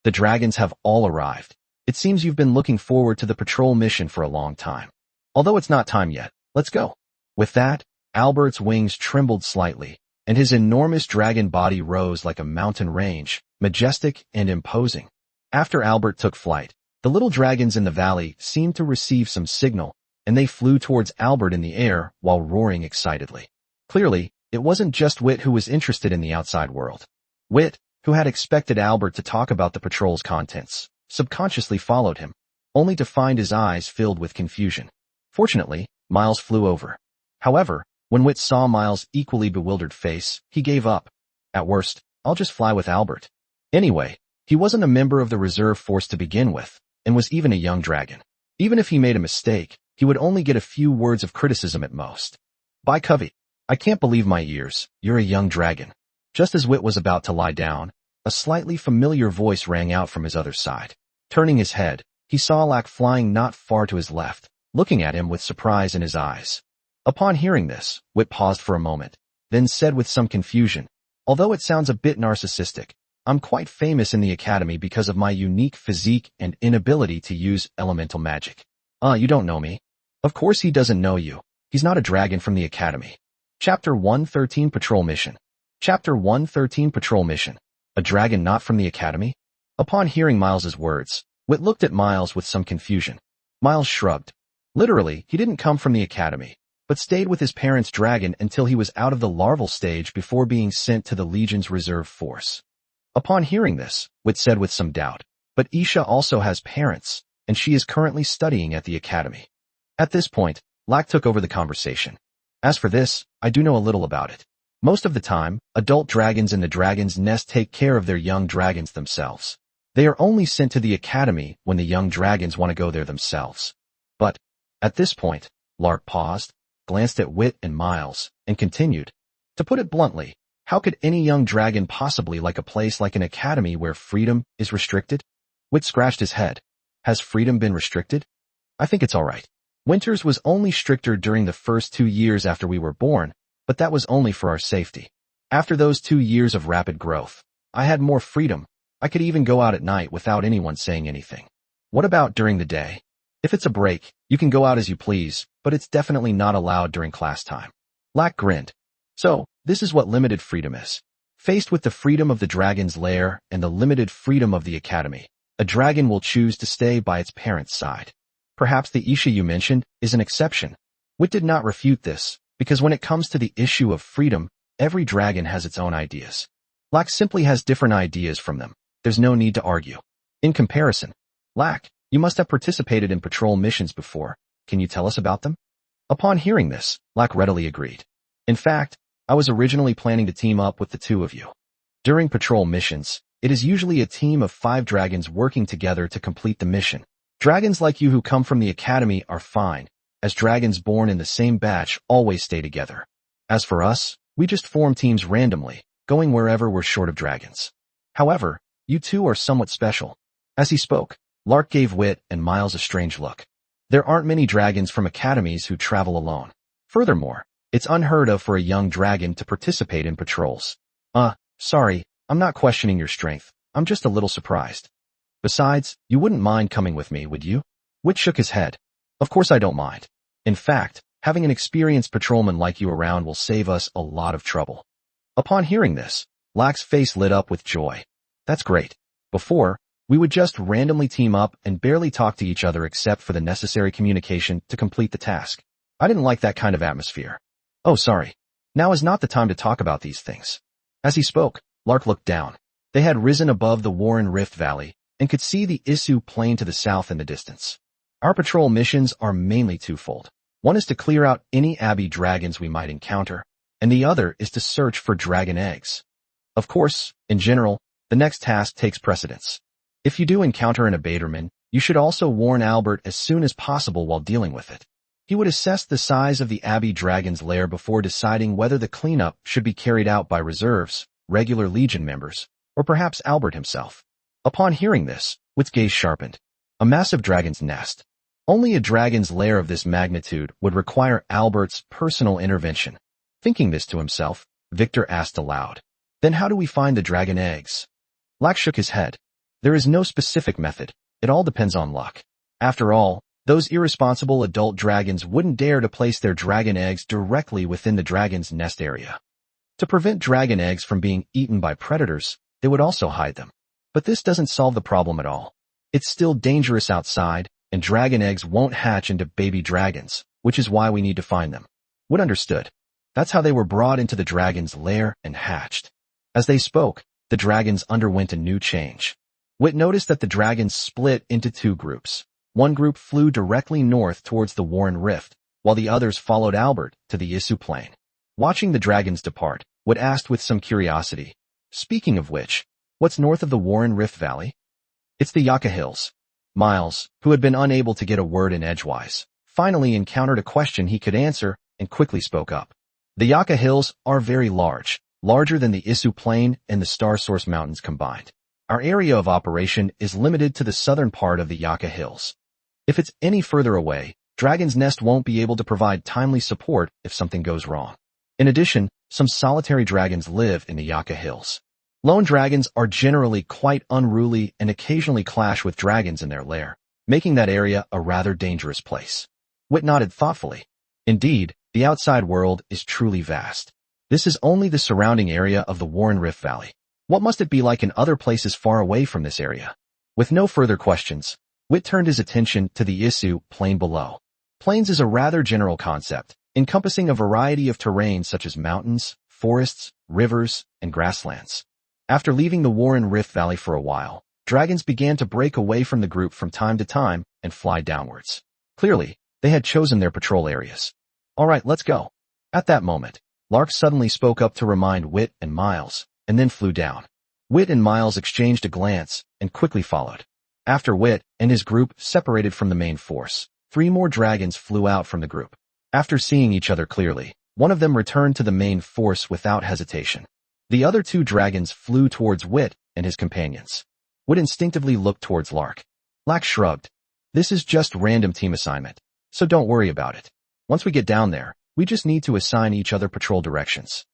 The dragons have all arrived. It seems you've been looking forward to the patrol mission for a long time. Although it's not time yet, let's go." With that, Albert's wings trembled slightly, and his enormous dragon body rose like a mountain range, majestic and imposing. After Albert took flight, the little dragons in the valley seemed to receive some signal, and they flew towards Albert in the air while roaring excitedly. Clearly, it wasn't just Wit who was interested in the outside world. Wit, who had expected Albert to talk about the patrol's contents, subconsciously followed him, only to find his eyes filled with confusion. Fortunately, Miles flew over. However, when Wit saw Miles' equally bewildered face, he gave up. At worst, I'll just fly with Albert. Anyway, he wasn't a member of the reserve force to begin with, and was even a young dragon. Even if he made a mistake, he would only get a few words of criticism at most. "By Covey, I can't believe my ears, you're a young dragon." Just as Wit was about to lie down, a slightly familiar voice rang out from his other side. Turning his head, he saw Lack flying not far to his left, looking at him with surprise in his eyes. Upon hearing this, Wit paused for a moment, then said with some confusion, "Although it sounds a bit narcissistic, I'm quite famous in the academy because of my unique physique and inability to use elemental magic." You don't know me." Of course he doesn't know you. He's not a dragon from the academy. Chapter 113 Patrol Mission. Chapter 113 Patrol Mission. A dragon not from the academy? Upon hearing Miles's words, Wit looked at Miles with some confusion. Miles shrugged. Literally, he didn't come from the academy, but stayed with his parents' dragon until he was out of the larval stage before being sent to the Legion's reserve force. Upon hearing this, Wit said with some doubt, "But Isha also has parents, and she is currently studying at the academy." At this point, Lack took over the conversation. "As for this, I do know a little about it. Most of the time, adult dragons in the dragon's nest take care of their young dragons themselves. They are only sent to the academy when the young dragons want to go there themselves." But, at this point, Lark paused, glanced at Wit and Miles, and continued, "To put it bluntly, how could any young dragon possibly like a place like an academy where freedom is restricted?" Wit scratched his head. "Has freedom been restricted? I think it's alright. Winters was only stricter during the first 2 years after we were born, but that was only for our safety. After those 2 years of rapid growth, I had more freedom. I could even go out at night without anyone saying anything. What about during the day? If it's a break, you can go out as you please, but it's definitely not allowed during class time." Lack grinned. "So, this is what limited freedom is. Faced with the freedom of the dragon's lair and the limited freedom of the academy, a dragon will choose to stay by its parent's side. Perhaps the Isha you mentioned is an exception." Wit did not refute this, because when it comes to the issue of freedom, every dragon has its own ideas. Lack simply has different ideas from them. There's no need to argue. In comparison, Lack, you must have participated in patrol missions before. Can you tell us about them? Upon hearing this, Lack readily agreed. "In fact, I was originally planning to team up with the 2 of you. During patrol missions, it is usually a team of 5 dragons working together to complete the mission. Dragons like you who come from the academy are fine, as dragons born in the same batch always stay together. As for us, we just form teams randomly, going wherever we're short of dragons. However, you two are somewhat special. As he spoke, Lark gave Wit and Miles a strange look. There aren't many dragons from academies who travel alone. Furthermore, it's unheard of for a young dragon to participate in patrols. Sorry, I'm not questioning your strength. I'm just a little surprised. Besides, you wouldn't mind coming with me, would you? Wit shook his head. Of course I don't mind. In fact, having an experienced patrolman like you around will save us a lot of trouble. Upon hearing this, Lack's face lit up with joy. That's great. Before, we would just randomly team up and barely talk to each other except for the necessary communication to complete the task. I didn't like that kind of atmosphere. Oh, sorry. Now is not the time to talk about these things. As he spoke, Lark looked down. They had risen above the Warren Rift Valley and could see the Isu Plain to the south in the distance. Our patrol missions are mainly twofold. One is to clear out any abbey dragons we might encounter, and the other is to search for dragon eggs. Of course, in general, the next task takes precedence. If you do encounter an abaterman, you should also warn Albert as soon as possible while dealing with it. He would assess the size of the abbey dragon's lair before deciding whether the cleanup should be carried out by reserves, regular Legion members, or perhaps Albert himself. Upon hearing this, Wit's gaze sharpened. A massive dragon's nest. Only a dragon's lair of this magnitude would require Albert's personal intervention. Thinking this to himself, Victor asked aloud, "Then how do we find the dragon eggs?" Lack shook his head. There is no specific method. It all depends on luck. After all, those irresponsible adult dragons wouldn't dare to place their dragon eggs directly within the dragon's nest area. To prevent dragon eggs from being eaten by predators, they would also hide them. But this doesn't solve the problem at all. It's still dangerous outside, and dragon eggs won't hatch into baby dragons, which is why we need to find them. Wit understood. That's how they were brought into the dragon's lair and hatched. As they spoke, the dragons underwent a new change. Wit noticed that the dragons split into two groups. One group flew directly north towards the Warren Rift, while the others followed Albert to the Isu Plain. Watching the dragons depart, Wit asked with some curiosity, "Speaking of which, what's north of the Warren Rift Valley?" "It's the Yucca Hills." Miles, who had been unable to get a word in edgewise, finally encountered a question he could answer and quickly spoke up. "The Yucca Hills are very large, larger than the Isu Plain and the Star Source Mountains combined. Our area of operation is limited to the southern part of the Yucca Hills. If it's any further away, Dragon's Nest won't be able to provide timely support if something goes wrong. In addition, some solitary dragons live in the Yucca Hills. Lone dragons are generally quite unruly and occasionally clash with dragons in their lair, making that area a rather dangerous place." Wit nodded thoughtfully. Indeed, the outside world is truly vast. This is only the surrounding area of the Warren Rift Valley. What must it be like in other places far away from this area? With no further questions, Wit turned his attention to the Isu Plain below. Plains is a rather general concept, encompassing a variety of terrain such as mountains, forests, rivers, and grasslands. After leaving the Warren Rift Valley for a while, dragons began to break away from the group from time to time and fly downwards. Clearly, they had chosen their patrol areas. "All right, let's go." At that moment, Lark suddenly spoke up to remind Wit and Miles, and then flew down. Wit and Miles exchanged a glance and quickly followed. After Wit and his group separated from the main force, 3 more dragons flew out from the group. After seeing each other clearly, one of them returned to the main force without hesitation. The other 2 dragons flew towards Wit and his companions. Wit instinctively looked towards Lark. Lack shrugged. "This is just random team assignment, so don't worry about it. Once we get down there, we just need to assign each other patrol directions."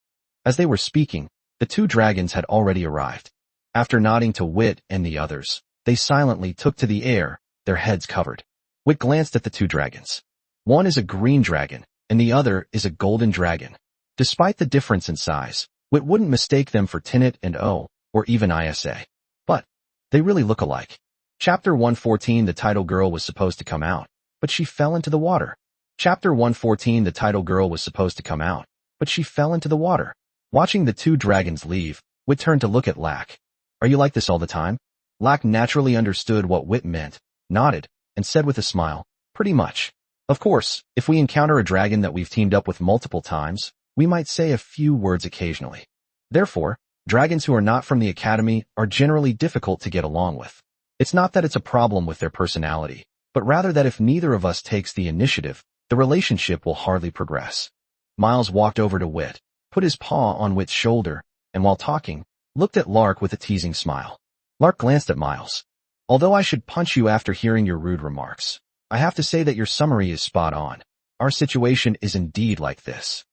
As they were speaking, the 2 dragons had already arrived. After nodding to Wit and the others, they silently took to the air, their heads covered. Wit glanced at the 2 dragons. One is a green dragon, and the other is a golden dragon. Despite the difference in size, Wit wouldn't mistake them for Tinnet and O, or even Isa. But they really look alike. Chapter 114. The title girl was supposed to come out, but she fell into the water. Chapter 114. The title girl was supposed to come out, but she fell into the water. Watching the 2 dragons leave, Wit turned to look at Lack. "Are you like this all the time?" Lack naturally understood what Wit meant, nodded, and said with a smile, "Pretty much. Of course, if we encounter a dragon that we've teamed up with multiple times, we might say a few words occasionally. Therefore, dragons who are not from the academy are generally difficult to get along with. It's not that it's a problem with their personality, but rather that if neither of us takes the initiative, the relationship will hardly progress. Miles walked over to Wit, put his paw on Wit's shoulder, and while talking, looked at Lark with a teasing smile. Lark glanced at Miles. Although I should punch you after hearing your rude remarks, I have to say that your summary is spot on. Our situation is indeed like this.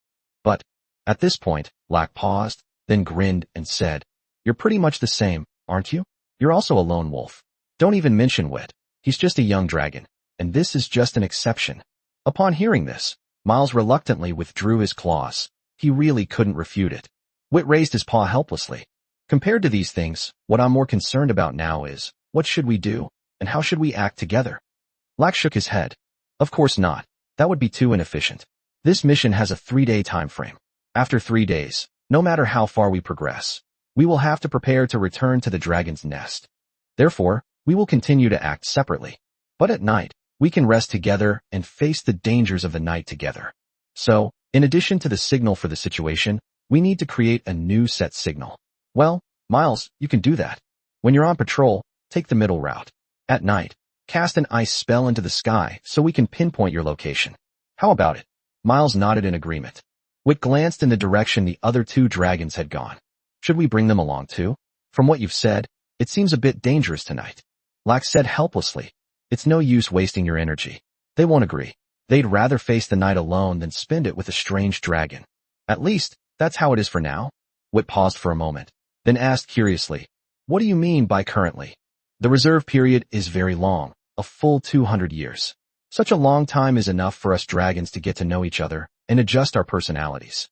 But, at this point, Lark paused, then grinned and said, You're pretty much the same, aren't you? You're also a lone wolf. Don't even mention Wit. He's just a young dragon, and this is just an exception. Upon hearing this, Miles reluctantly withdrew his claws. He really couldn't refute it. Wit raised his paw helplessly. Compared to these things, what I'm more concerned about now is, what should we do, and how should we act together? Lark shook his head. Of course not. That would be too inefficient. This mission has a 3-day time frame. After 3 days, no matter how far we progress, we will have to prepare to return to the dragon's nest. Therefore, we will continue to act separately. But at night, we can rest together and face the dangers of the night together. So, in addition to the signal for the situation, we need to create a new set signal. Well, Miles, you can do that. When you're on patrol, take the middle route. At night, cast an ice spell into the sky so we can pinpoint your location. How about it? Miles nodded in agreement. Wit glanced in the direction the other 2 dragons had gone. Should we bring them along too? From what you've said, it seems a bit dangerous tonight. Lax said helplessly. It's no use wasting your energy. They won't agree. They'd rather face the night alone than spend it with a strange dragon. At least, that's how it is for now. Wit paused for a moment, then asked curiously, What do you mean by currently? The reserve period is very long, a full 200 years. Such a long time is enough for us dragons to get to know each other and adjust our personalities.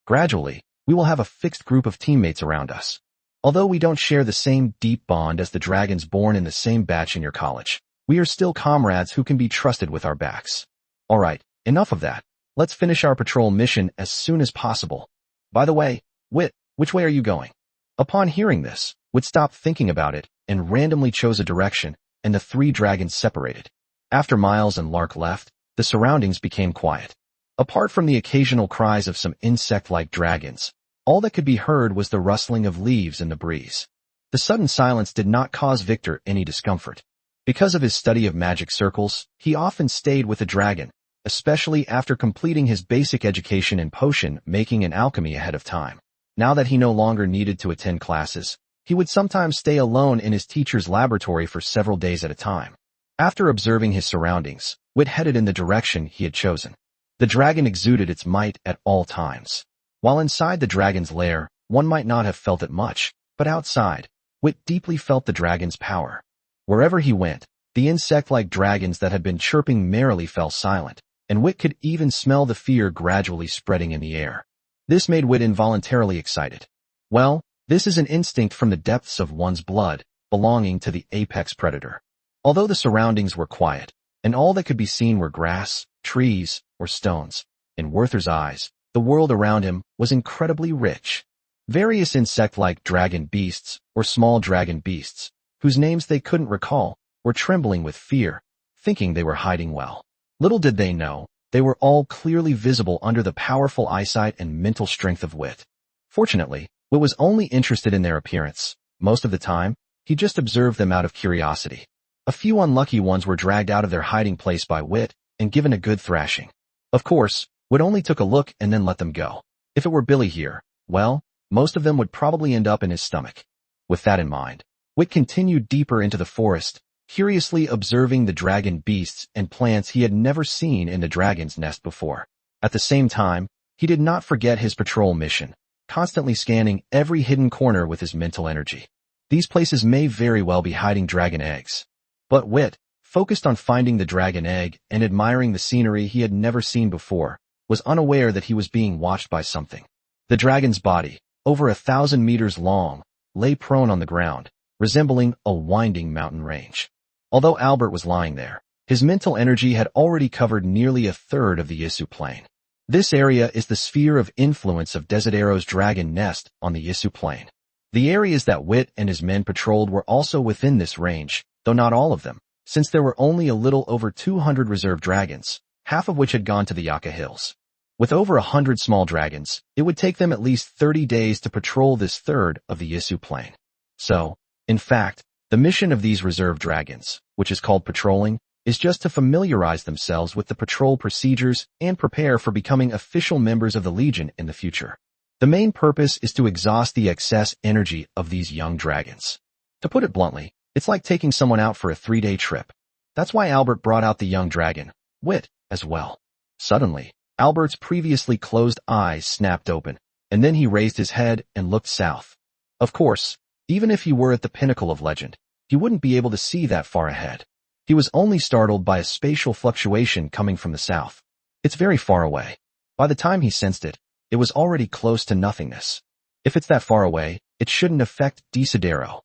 Gradually, we will have a fixed group of teammates around us. Although we don't share the same deep bond as the dragons born in the same batch in your college, we are still comrades who can be trusted with our backs. Alright, enough of that. Let's finish our patrol mission as soon as possible. By the way, Wit, which way are you going? Upon hearing this, Wit stopped thinking about it and randomly chose a direction, and the 3 dragons separated. After Miles and Lark left, the surroundings became quiet. Apart from the occasional cries of some insect-like dragons, all that could be heard was the rustling of leaves in the breeze. The sudden silence did not cause Vittor any discomfort. Because of his study of magic circles, he often stayed with a dragon, especially after completing his basic education in potion making and alchemy ahead of time. Now that he no longer needed to attend classes, he would sometimes stay alone in his teacher's laboratory for several days at a time. After observing his surroundings, Wit headed in the direction he had chosen. The dragon exuded its might at all times. While inside the dragon's lair, one might not have felt it much, but outside, Wit deeply felt the dragon's power. Wherever he went, the insect-like dragons that had been chirping merrily fell silent, and Wit could even smell the fear gradually spreading in the air. This made Wit involuntarily excited. Well, this is an instinct from the depths of one's blood, belonging to the apex predator. Although the surroundings were quiet, and all that could be seen were grass, trees, or stones, in Werther's eyes, the world around him was incredibly rich. Various insect-like dragon beasts, or small dragon beasts, whose names they couldn't recall, were trembling with fear, thinking they were hiding well. Little did they know, they were all clearly visible under the powerful eyesight and mental strength of Wit. Fortunately, Wit was only interested in their appearance. Most of the time, he just observed them out of curiosity. A few unlucky ones were dragged out of their hiding place by Wit and given a good thrashing. Of course, Wit only took a look and then let them go. If it were Billy here, well, most of them would probably end up in his stomach. With that in mind, Wit continued deeper into the forest, curiously observing the dragon beasts and plants he had never seen in the dragon's nest before. At the same time, he did not forget his patrol mission, constantly scanning every hidden corner with his mental energy. These places may very well be hiding dragon eggs. But Wit, focused on finding the dragon egg and admiring the scenery he had never seen before, was unaware that he was being watched by something. The dragon's body, over 1,000 meters long, lay prone on the ground, resembling a winding mountain range. Although Albert was lying there, his mental energy had already covered nearly a third of the Isu Plain. This area is the sphere of influence of Desidero's dragon nest on the Isu Plain. The areas that Wit and his men patrolled were also within this range, though not all of them, since there were only a little over 200 reserve dragons, half of which had gone to the Yaka Hills. With over 100 small dragons, it would take them at least 30 days to patrol this third of the Isu Plain. So, in fact, the mission of these reserve dragons, which is called patrolling, is just to familiarize themselves with the patrol procedures and prepare for becoming official members of the Legion in the future. The main purpose is to exhaust the excess energy of these young dragons. To put it bluntly, it's like taking someone out for a 3-day trip. That's why Albert brought out the young dragon, Wit, as well. Suddenly, Albert's previously closed eyes snapped open, and then he raised his head and looked south. Of course, even if he were at the pinnacle of legend, he wouldn't be able to see that far ahead. He was only startled by a spatial fluctuation coming from the south. It's very far away. By the time he sensed it, it was already close to nothingness. If it's that far away, it shouldn't affect Desidero.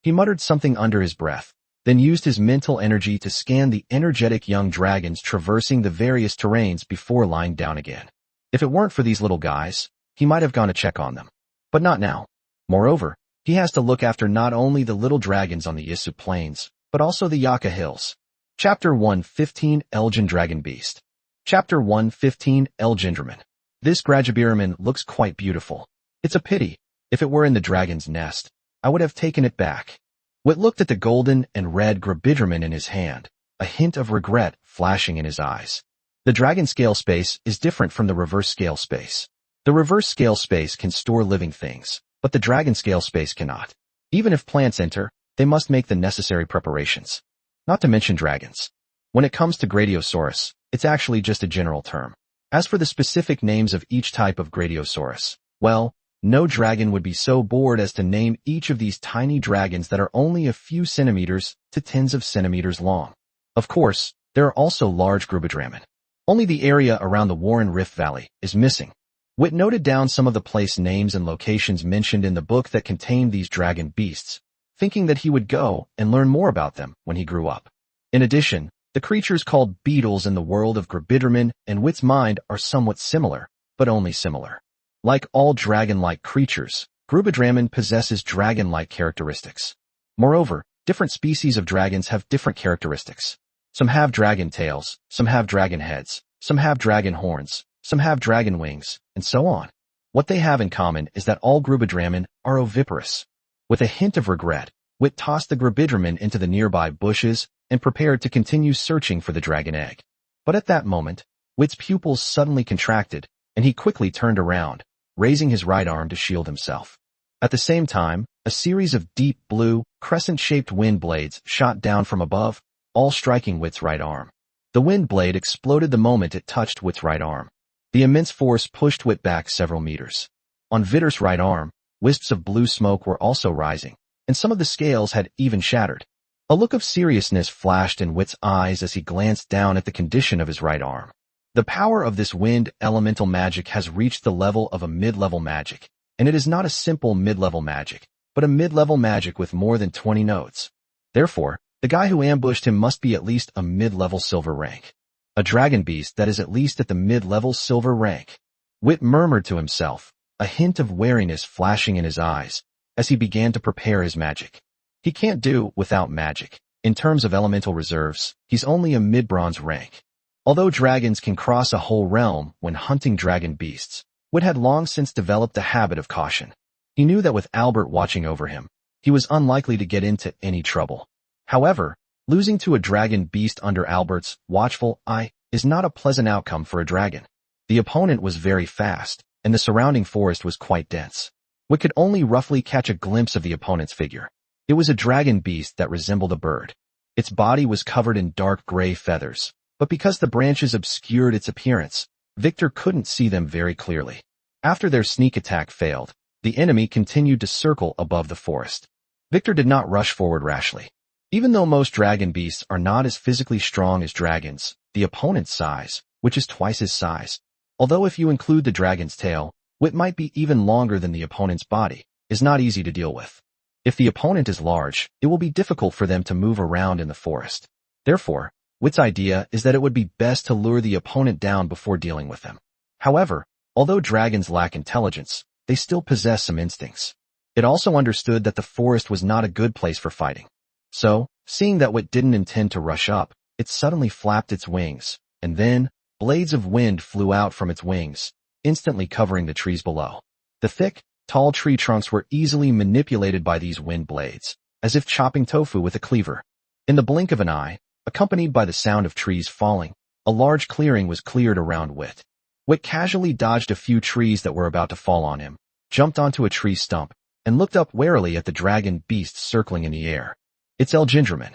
He muttered something under his breath, then used his mental energy to scan the energetic young dragons traversing the various terrains before lying down again. If it weren't for these little guys, he might have gone to check on them. But not now. Moreover, he has to look after not only the little dragons on the Isu Plains, but also the Yaka Hills. Chapter 1:15 Elgin Dragon Beast. Chapter 1:15 Elgindraman. This Grajabiraman looks quite beautiful. It's a pity. If it were in the dragon's nest, I would have taken it back. Wit looked at the golden and red Grabidraman in his hand, a hint of regret flashing in his eyes. The dragon scale space is different from the reverse scale space. The reverse scale space can store living things, but the dragon scale space cannot. Even if plants enter, they must make the necessary preparations. Not to mention dragons. When it comes to Gradiosaurus, it's actually just a general term. As for the specific names of each type of Gradiosaurus, well, no dragon would be so bored as to name each of these tiny dragons that are only a few centimeters to tens of centimeters long. Of course, there are also large Grubidraman. Only the area around the Warren Rift Valley is missing. Wit noted down some of the place names and locations mentioned in the book that contained these dragon beasts, thinking that he would go and learn more about them when he grew up. In addition, the creatures called beetles in the world of Grabidraman and Wit's mind are somewhat similar, but only similar. Like all dragon-like creatures, Grubidraman possesses dragon-like characteristics. Moreover, different species of dragons have different characteristics. Some have dragon tails, some have dragon heads, some have dragon horns, some have dragon wings, and so on. What they have in common is that all Grubidraman are oviparous. With a hint of regret, Wit tossed the Grabidraman into the nearby bushes and prepared to continue searching for the dragon egg. But at that moment, Wit's pupils suddenly contracted, and he quickly turned around, raising his right arm to shield himself. At the same time, a series of deep blue, crescent-shaped wind blades shot down from above, all striking Wit's right arm. The wind blade exploded the moment it touched Wit's right arm. The immense force pushed Wit back several meters. On Vittor's right arm, wisps of blue smoke were also rising, and some of the scales had even shattered. A look of seriousness flashed in Wit's eyes as he glanced down at the condition of his right arm. The power of this wind elemental magic has reached the level of a mid-level magic, and it is not a simple mid-level magic, but a mid-level magic with more than 20 nodes. Therefore, the guy who ambushed him must be at least a mid-level silver rank. A dragon beast that is at least at the mid-level silver rank. Wit murmured to himself, a hint of wariness flashing in his eyes, as he began to prepare his magic. He can't do without magic. In terms of elemental reserves, he's only a mid-bronze rank. Although dragons can cross a whole realm when hunting dragon beasts, Wit had long since developed the habit of caution. He knew that with Albert watching over him, he was unlikely to get into any trouble. However, losing to a dragon beast under Albert's watchful eye is not a pleasant outcome for a dragon. The opponent was very fast, and the surrounding forest was quite dense. Wit could only roughly catch a glimpse of the opponent's figure. It was a dragon beast that resembled a bird. Its body was covered in dark gray feathers, but because the branches obscured its appearance, Vittor couldn't see them very clearly. After their sneak attack failed, the enemy continued to circle above the forest. Vittor did not rush forward rashly. Even though most dragon beasts are not as physically strong as dragons, the opponent's size, which is twice his size, although if you include the dragon's tail, Wit might be even longer than the opponent's body, is not easy to deal with. If the opponent is large, it will be difficult for them to move around in the forest. Therefore, Wit's idea is that it would be best to lure the opponent down before dealing with them. However, although dragons lack intelligence, they still possess some instincts. It also understood that the forest was not a good place for fighting. So, seeing that Wit didn't intend to rush up, it suddenly flapped its wings, and then, blades of wind flew out from its wings, instantly covering the trees below. The thick, tall tree trunks were easily manipulated by these wind blades, as if chopping tofu with a cleaver. In the blink of an eye, Accompanied by the sound of trees falling, a large clearing was cleared around Wit. Wit casually dodged a few trees that were about to fall on him, jumped onto a tree stump, and looked up warily at the dragon beast circling in the air. It's Elgindraman.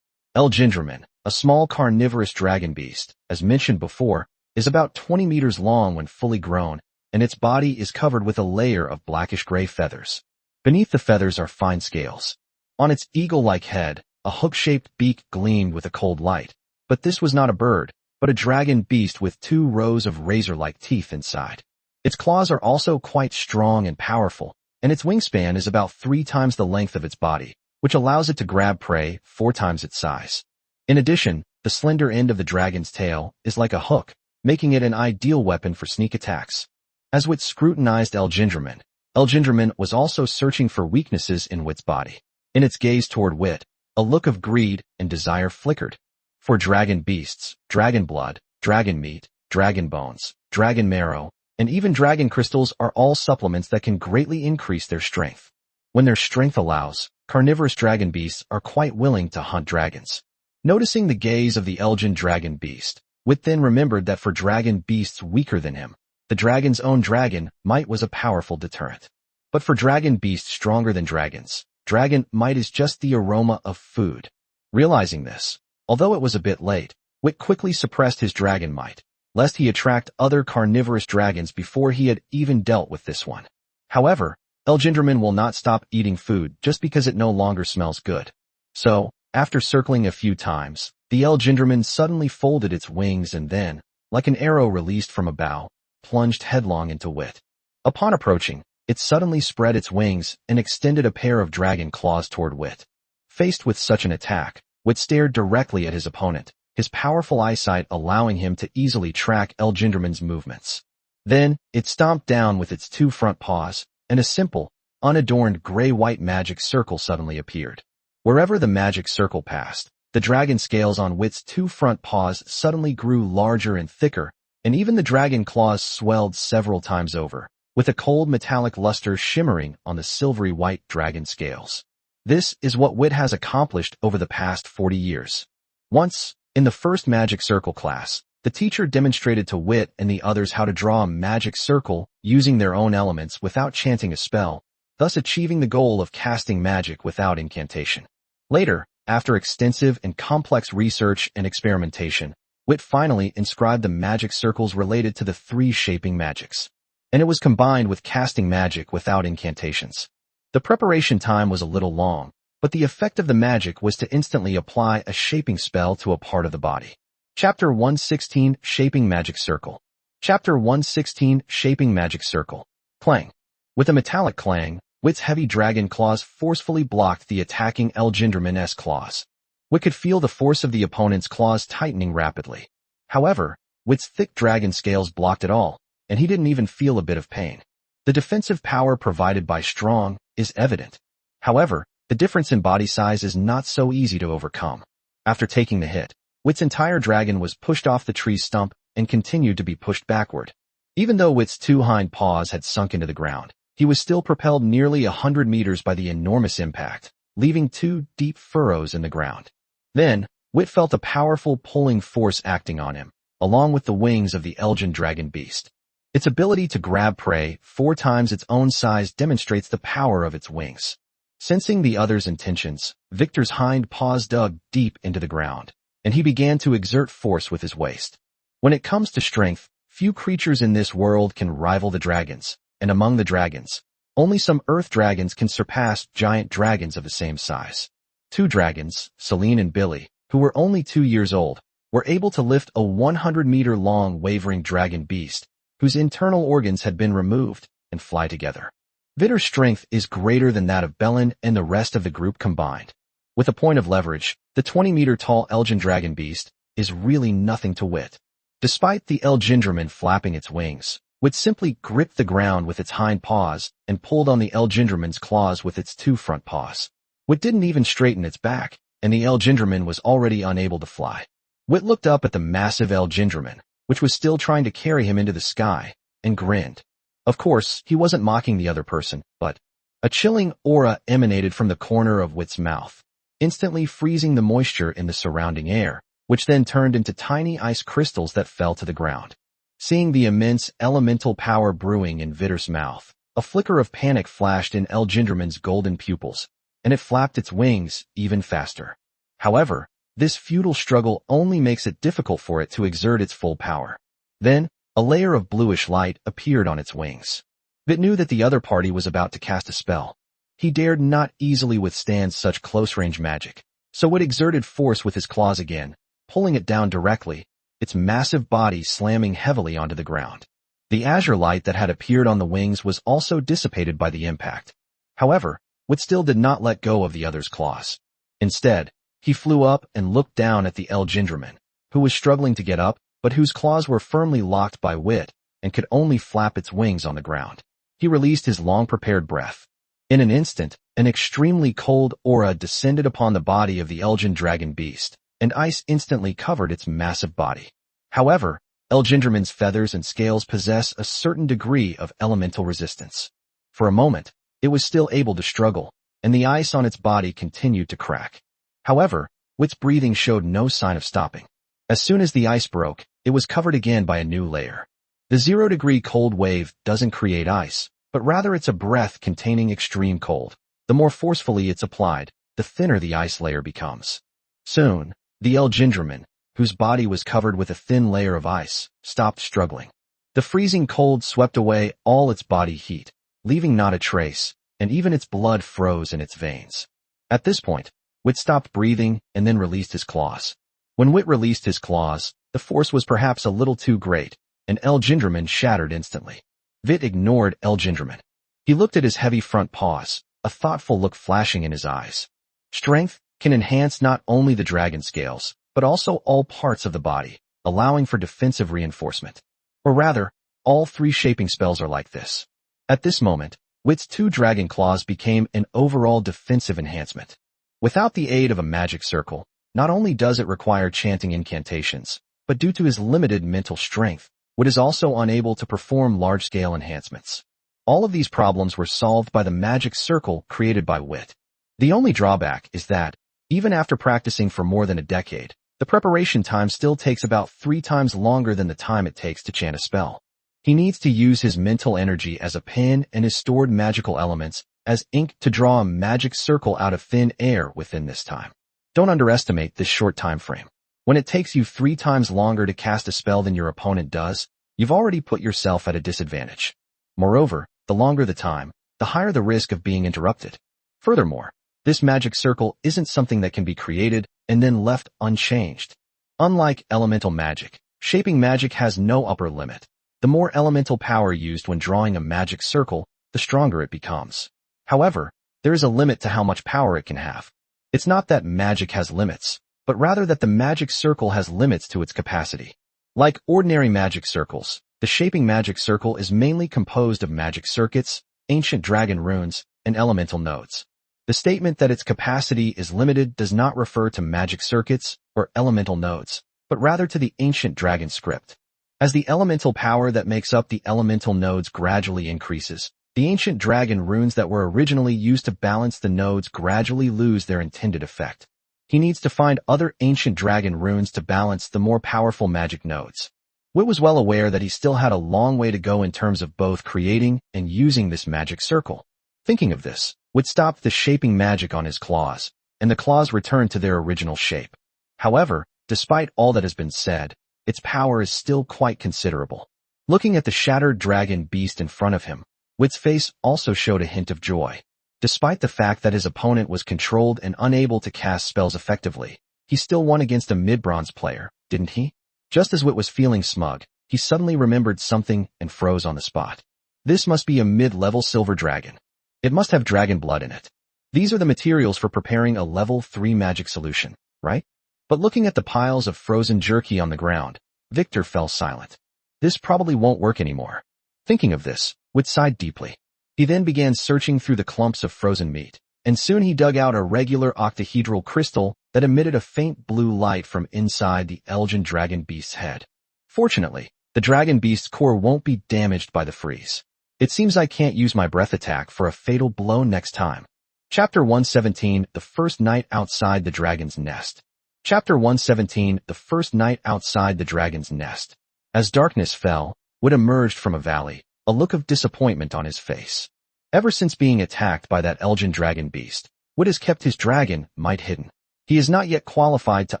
Elgindraman, a small carnivorous dragon beast, as mentioned before, is about 20 meters long when fully grown, and its body is covered with a layer of blackish-gray feathers. Beneath the feathers are fine scales. On its eagle-like head, a hook-shaped beak gleamed with a cold light. But this was not a bird, but a dragon beast with 2 rows of razor-like teeth inside. Its claws are also quite strong and powerful, and its wingspan is about 3 times the length of its body, which allows it to grab prey 4 times its size. In addition, the slender end of the dragon's tail is like a hook, making it an ideal weapon for sneak attacks. As Wit scrutinized Elgindraman, Elgindraman was also searching for weaknesses in Wit's body. In its gaze toward Wit, a look of greed and desire flickered. For dragon beasts, dragon blood, dragon meat, dragon bones, dragon marrow, and even dragon crystals are all supplements that can greatly increase their strength. When their strength allows, carnivorous dragon beasts are quite willing to hunt dragons. Noticing the gaze of the Elgin dragon beast, Wit then remembered that for dragon beasts weaker than him, the dragon's own dragon might was a powerful deterrent. But for dragon beasts stronger than dragons, dragon might is just the aroma of food. Realizing this, although it was a bit late, Wit quickly suppressed his dragon might, lest he attract other carnivorous dragons before he had even dealt with this one. However, Elgindraman will not stop eating food just because it no longer smells good. So, after circling a few times, the Elgindraman suddenly folded its wings and then, like an arrow released from a bow, plunged headlong into Wit. Upon approaching, it suddenly spread its wings and extended a pair of dragon claws toward Wit. Faced with such an attack, Wit stared directly at his opponent, his powerful eyesight allowing him to easily track Elgindraman's movements. Then, it stomped down with its 2 front paws, and a simple, unadorned gray-white magic circle suddenly appeared. Wherever the magic circle passed, the dragon scales on Wit's 2 front paws suddenly grew larger and thicker, and even the dragon claws swelled several times over, with a cold metallic luster shimmering on the silvery white dragon scales. This is what Wit has accomplished over the past 40 years. Once, in the first magic circle class, the teacher demonstrated to Wit and the others how to draw a magic circle using their own elements without chanting a spell, thus achieving the goal of casting magic without incantation. Later, after extensive and complex research and experimentation, Wit finally inscribed the magic circles related to the 3 shaping magics, and it was combined with casting magic without incantations. The preparation time was a little long, but the effect of the magic was to instantly apply a shaping spell to a part of the body. Chapter 116, Shaping Magic Circle. Chapter 116, Shaping Magic Circle. Clang. With a metallic clang, Wit's heavy dragon claws forcefully blocked the attacking Elgindraman-esque claws. Wit could feel the force of the opponent's claws tightening rapidly. However, Wit's thick dragon scales blocked it all, and he didn't even feel a bit of pain. The defensive power provided by Strong is evident. However, the difference in body size is not so easy to overcome. After taking the hit, Wit's entire dragon was pushed off the tree's stump and continued to be pushed backward. Even though Wit's 2 hind paws had sunk into the ground, he was still propelled nearly 100 meters by the enormous impact, leaving 2 deep furrows in the ground. Then, Wit felt a powerful pulling force acting on him, along with the wings of the Elgin dragon beast. Its ability to grab prey 4 times its own size demonstrates the power of its wings. Sensing the other's intentions, Victor's hind paws dug deep into the ground, and he began to exert force with his waist. When it comes to strength, few creatures in this world can rival the dragons, and among the dragons, only some earth dragons can surpass giant dragons of the same size. 2 dragons, Celine and Billy, who were only 2 years old, were able to lift a 100-meter-long wavering dragon beast, whose internal organs had been removed, and fly together. Vittor's strength is greater than that of Bellin and the rest of the group combined. With a point of leverage, the 20-meter-tall Elgin dragon beast is really nothing to Wit. Despite the Elgindraman flapping its wings, Wit simply gripped the ground with its hind paws and pulled on the Elgindraman's claws with its 2 front paws. Wit didn't even straighten its back, and the Elgindraman was already unable to fly. Wit looked up at the massive Elgindraman, which was still trying to carry him into the sky, and grinned. Of course, he wasn't mocking the other person, but a chilling aura emanated from the corner of Wit's mouth, instantly freezing the moisture in the surrounding air. which then turned into tiny ice crystals that fell to the ground. Seeing the immense elemental power brewing in Vittor's mouth, a flicker of panic flashed in Elginderman's golden pupils, and it flapped its wings even faster. However, this futile struggle only makes it difficult for it to exert its full power. Then, a layer of bluish light appeared on its wings. Vit knew that the other party was about to cast a spell. He dared not easily withstand such close-range magic, so it exerted force with his claws again, pulling it down directly, its massive body slamming heavily onto the ground. The azure light that had appeared on the wings was also dissipated by the impact. However, Wit still did not let go of the other's claws. Instead, he flew up and looked down at the Elginderman, who was struggling to get up, but whose claws were firmly locked by Wit and could only flap its wings on the ground. He released his long-prepared breath. In an instant, an extremely cold aura descended upon the body of the Elgin dragon beast, and ice instantly covered its massive body. However, Elginderman's feathers and scales possess a certain degree of elemental resistance. For a moment, it was still able to struggle, and the ice on its body continued to crack. However, Wit's breathing showed no sign of stopping. As soon as the ice broke, it was covered again by a new layer. The 0-degree cold wave doesn't create ice, but rather it's a breath containing extreme cold. The more forcefully it's applied, the thinner the ice layer becomes. Soon, the Elginderman, whose body was covered with a thin layer of ice, stopped struggling. The freezing cold swept away all its body heat, leaving not a trace, and even its blood froze in its veins. At this point, Wit stopped breathing and then released his claws. When Wit released his claws, the force was perhaps a little too great, and Elginderman shattered instantly. Vit ignored Elginderman. He looked at his heavy front paws, a thoughtful look flashing in his eyes. Strength can enhance not only the dragon scales, but also all parts of the body, allowing for defensive reinforcement. Or rather, all 3 shaping spells are like this. At this moment, Wit's 2 dragon claws became an overall defensive enhancement. Without the aid of a magic circle, not only does it require chanting incantations, but due to his limited mental strength, Wit is also unable to perform large-scale enhancements. All of these problems were solved by the magic circle created by Wit. The only drawback is that, even after practicing for more than a decade, the preparation time still takes about 3 times longer than the time it takes to chant a spell. He needs to use his mental energy as a pen and his stored magical elements as ink to draw a magic circle out of thin air within this time. Don't underestimate this short time frame. When it takes you 3 times longer to cast a spell than your opponent does, you've already put yourself at a disadvantage. Moreover, the longer the time, the higher the risk of being interrupted. Furthermore, this magic circle isn't something that can be created and then left unchanged. Unlike elemental magic, shaping magic has no upper limit. The more elemental power used when drawing a magic circle, the stronger it becomes. However, there is a limit to how much power it can have. It's not that magic has limits, but rather that the magic circle has limits to its capacity. Like ordinary magic circles, the shaping magic circle is mainly composed of magic circuits, ancient dragon runes, and elemental nodes. The statement that its capacity is limited does not refer to magic circuits or elemental nodes, but rather to the ancient dragon script. As the elemental power that makes up the elemental nodes gradually increases, the ancient dragon runes that were originally used to balance the nodes gradually lose their intended effect. He needs to find other ancient dragon runes to balance the more powerful magic nodes. Wit was well aware that he still had a long way to go in terms of both creating and using this magic circle. Thinking of this, Wit stopped the shaping magic on his claws, and the claws returned to their original shape. However, despite all that has been said, its power is still quite considerable. Looking at the shattered dragon beast in front of him, Wit's face also showed a hint of joy. Despite the fact that his opponent was controlled and unable to cast spells effectively, he still won against a mid-bronze player, didn't he? Just as Wit was feeling smug, he suddenly remembered something and froze on the spot. This must be a mid-level silver dragon. It must have dragon blood in it. These are the materials for preparing a level 3 magic solution, right? But looking at the piles of frozen jerky on the ground, Vittor fell silent. This probably won't work anymore. Thinking of this, Wit sighed deeply. He then began searching through the clumps of frozen meat, and soon he dug out a regular octahedral crystal that emitted a faint blue light from inside the Elgin dragon beast's head. Fortunately, the dragon beast's core won't be damaged by the freeze. It seems I can't use my breath attack for a fatal blow next time. Chapter 117, The First Night Outside the Dragon's Nest. Chapter 117, The First Night Outside the Dragon's Nest. As darkness fell, Wit emerged from a valley, a look of disappointment on his face. Ever since being attacked by that Elgin dragon beast, Wit has kept his dragon might hidden. He is not yet qualified to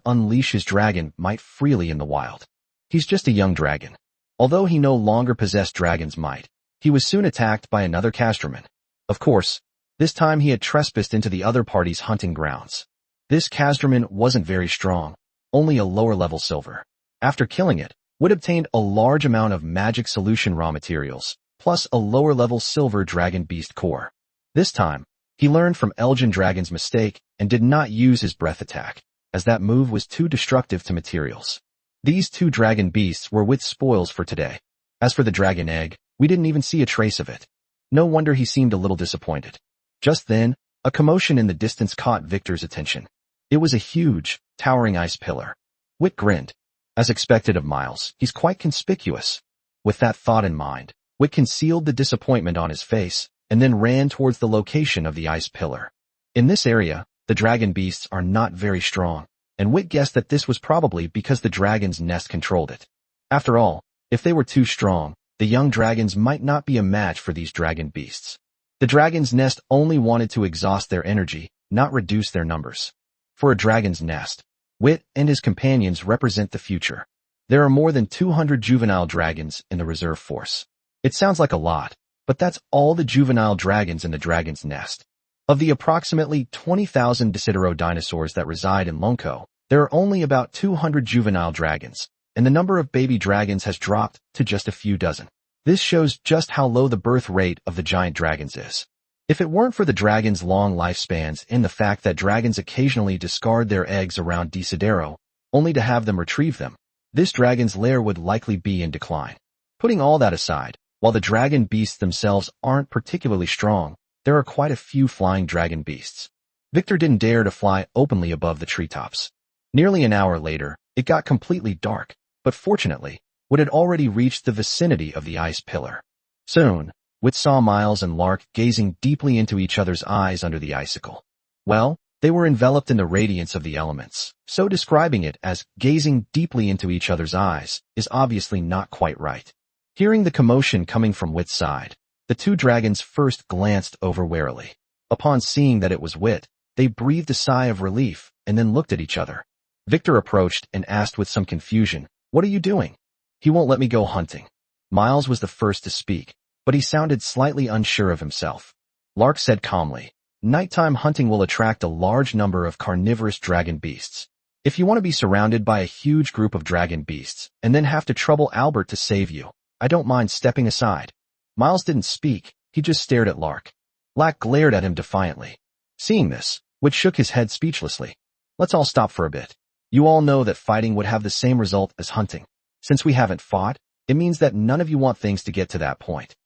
unleash his dragon might freely in the wild. He's just a young dragon. Although he no longer possessed dragon's might, he was soon attacked by another casterman. Of course, this time he had trespassed into the other party's hunting grounds. This casterman wasn't very strong, only a lower-level silver. After killing it, Wit obtained a large amount of magic solution raw materials, plus a lower-level silver dragon beast core. This time, he learned from Elgin Dragon's mistake and did not use his breath attack, as that move was too destructive to materials. These two dragon beasts were Wit's spoils for today. As for the dragon egg, we didn't even see a trace of it. No wonder he seemed a little disappointed. Just then, a commotion in the distance caught Victor's attention. It was a huge, towering ice pillar. Wit grinned. As expected of Miles, he's quite conspicuous. With that thought in mind, Wit concealed the disappointment on his face and then ran towards the location of the ice pillar. In this area, the dragon beasts are not very strong, and Wit guessed that this was probably because the dragon's nest controlled it. After all, if they were too strong, the young dragons might not be a match for these dragon beasts. The dragon's nest only wanted to exhaust their energy, not reduce their numbers. For a dragon's nest, Wit and his companions represent the future. There are more than 200 juvenile dragons in the reserve force. It sounds like a lot, but that's all the juvenile dragons in the dragon's nest. Of the approximately 20,000 Desidero dinosaurs that reside in Lonco, there are only about 200 juvenile dragons, and the number of baby dragons has dropped to just a few dozen. This shows just how low the birth rate of the giant dragons is. If it weren't for the dragons' long lifespans and the fact that dragons occasionally discard their eggs around Desidero, only to have them retrieve them, this dragon's lair would likely be in decline. Putting all that aside, while the dragon beasts themselves aren't particularly strong, there are quite a few flying dragon beasts. Victor didn't dare to fly openly above the treetops. Nearly an hour later, it got completely dark, but fortunately, Wit had already reached the vicinity of the ice pillar. Soon, Wit saw Miles and Lark gazing deeply into each other's eyes under the icicle. Well, they were enveloped in the radiance of the elements, so describing it as gazing deeply into each other's eyes is obviously not quite right. Hearing the commotion coming from Wit's side, the two dragons first glanced over warily. Upon seeing that it was Wit, they breathed a sigh of relief and then looked at each other. Victor approached and asked with some confusion, "What are you doing?" "He won't let me go hunting." Miles was the first to speak, but he sounded slightly unsure of himself. Lark said calmly, "Nighttime hunting will attract a large number of carnivorous dragon beasts. If you want to be surrounded by a huge group of dragon beasts and then have to trouble Albert to save you, I don't mind stepping aside." Miles didn't speak, he just stared at Lark. Lark glared at him defiantly. Seeing this, Wit shook his head speechlessly. "Let's all stop for a bit. You all know that fighting would have the same result as hunting. Since we haven't fought, it means that none of you want things to get to that point."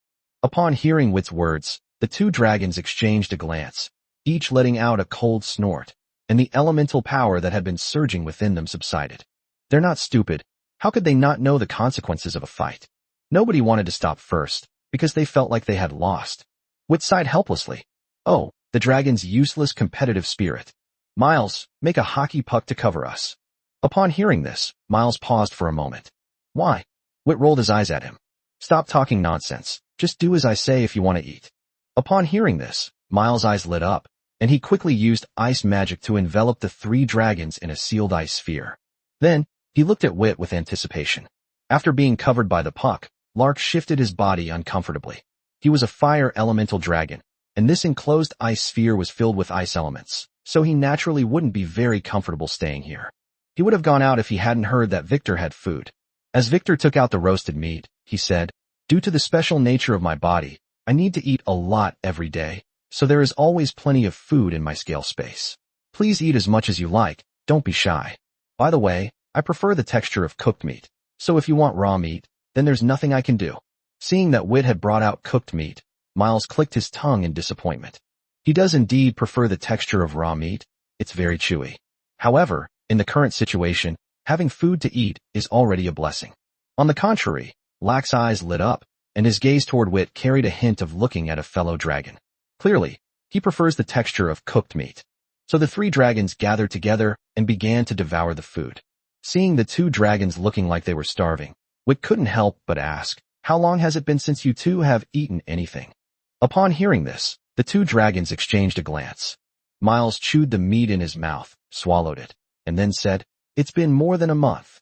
Upon hearing Wit's words, the two dragons exchanged a glance, each letting out a cold snort, and the elemental power that had been surging within them subsided. They're not stupid. How could they not know the consequences of a fight? Nobody wanted to stop first, because they felt like they had lost. Wit sighed helplessly. Oh, the dragon's useless competitive spirit. "Miles, make a hockey puck to cover us." Upon hearing this, Miles paused for a moment. "Why?" Wit rolled his eyes at him. "Stop talking nonsense. Just do as I say if you want to eat." Upon hearing this, Miles' eyes lit up, and he quickly used ice magic to envelop the three dragons in a sealed ice sphere. Then, he looked at Wit with anticipation. After being covered by the puck, Lark shifted his body uncomfortably. He was a fire elemental dragon, and this enclosed ice sphere was filled with ice elements, so he naturally wouldn't be very comfortable staying here. He would have gone out if he hadn't heard that Victor had food. As Victor took out the roasted meat, he said, "Due to the special nature of my body, I need to eat a lot every day, so there is always plenty of food in my scale space. Please eat as much as you like, don't be shy. By the way, I prefer the texture of cooked meat, so if you want raw meat, then there's nothing I can do." Seeing that Wit had brought out cooked meat, Miles clicked his tongue in disappointment. He does indeed prefer the texture of raw meat. It's very chewy. However, in the current situation, having food to eat is already a blessing. On the contrary, Lark's eyes lit up, and his gaze toward Wit carried a hint of looking at a fellow dragon. Clearly, he prefers the texture of cooked meat. So the three dragons gathered together and began to devour the food. Seeing the two dragons looking like they were starving, Wit couldn't help but ask, "How long has it been since you two have eaten anything?" Upon hearing this, the two dragons exchanged a glance. Miles chewed the meat in his mouth, swallowed it, and then said, "It's been more than a month."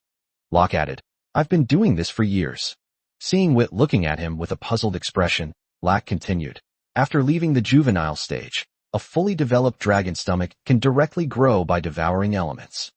Locke added, "I've been doing this for years." Seeing Wit looking at him with a puzzled expression, Locke continued, "After leaving the juvenile stage, a fully developed dragon stomach can directly grow by devouring elements.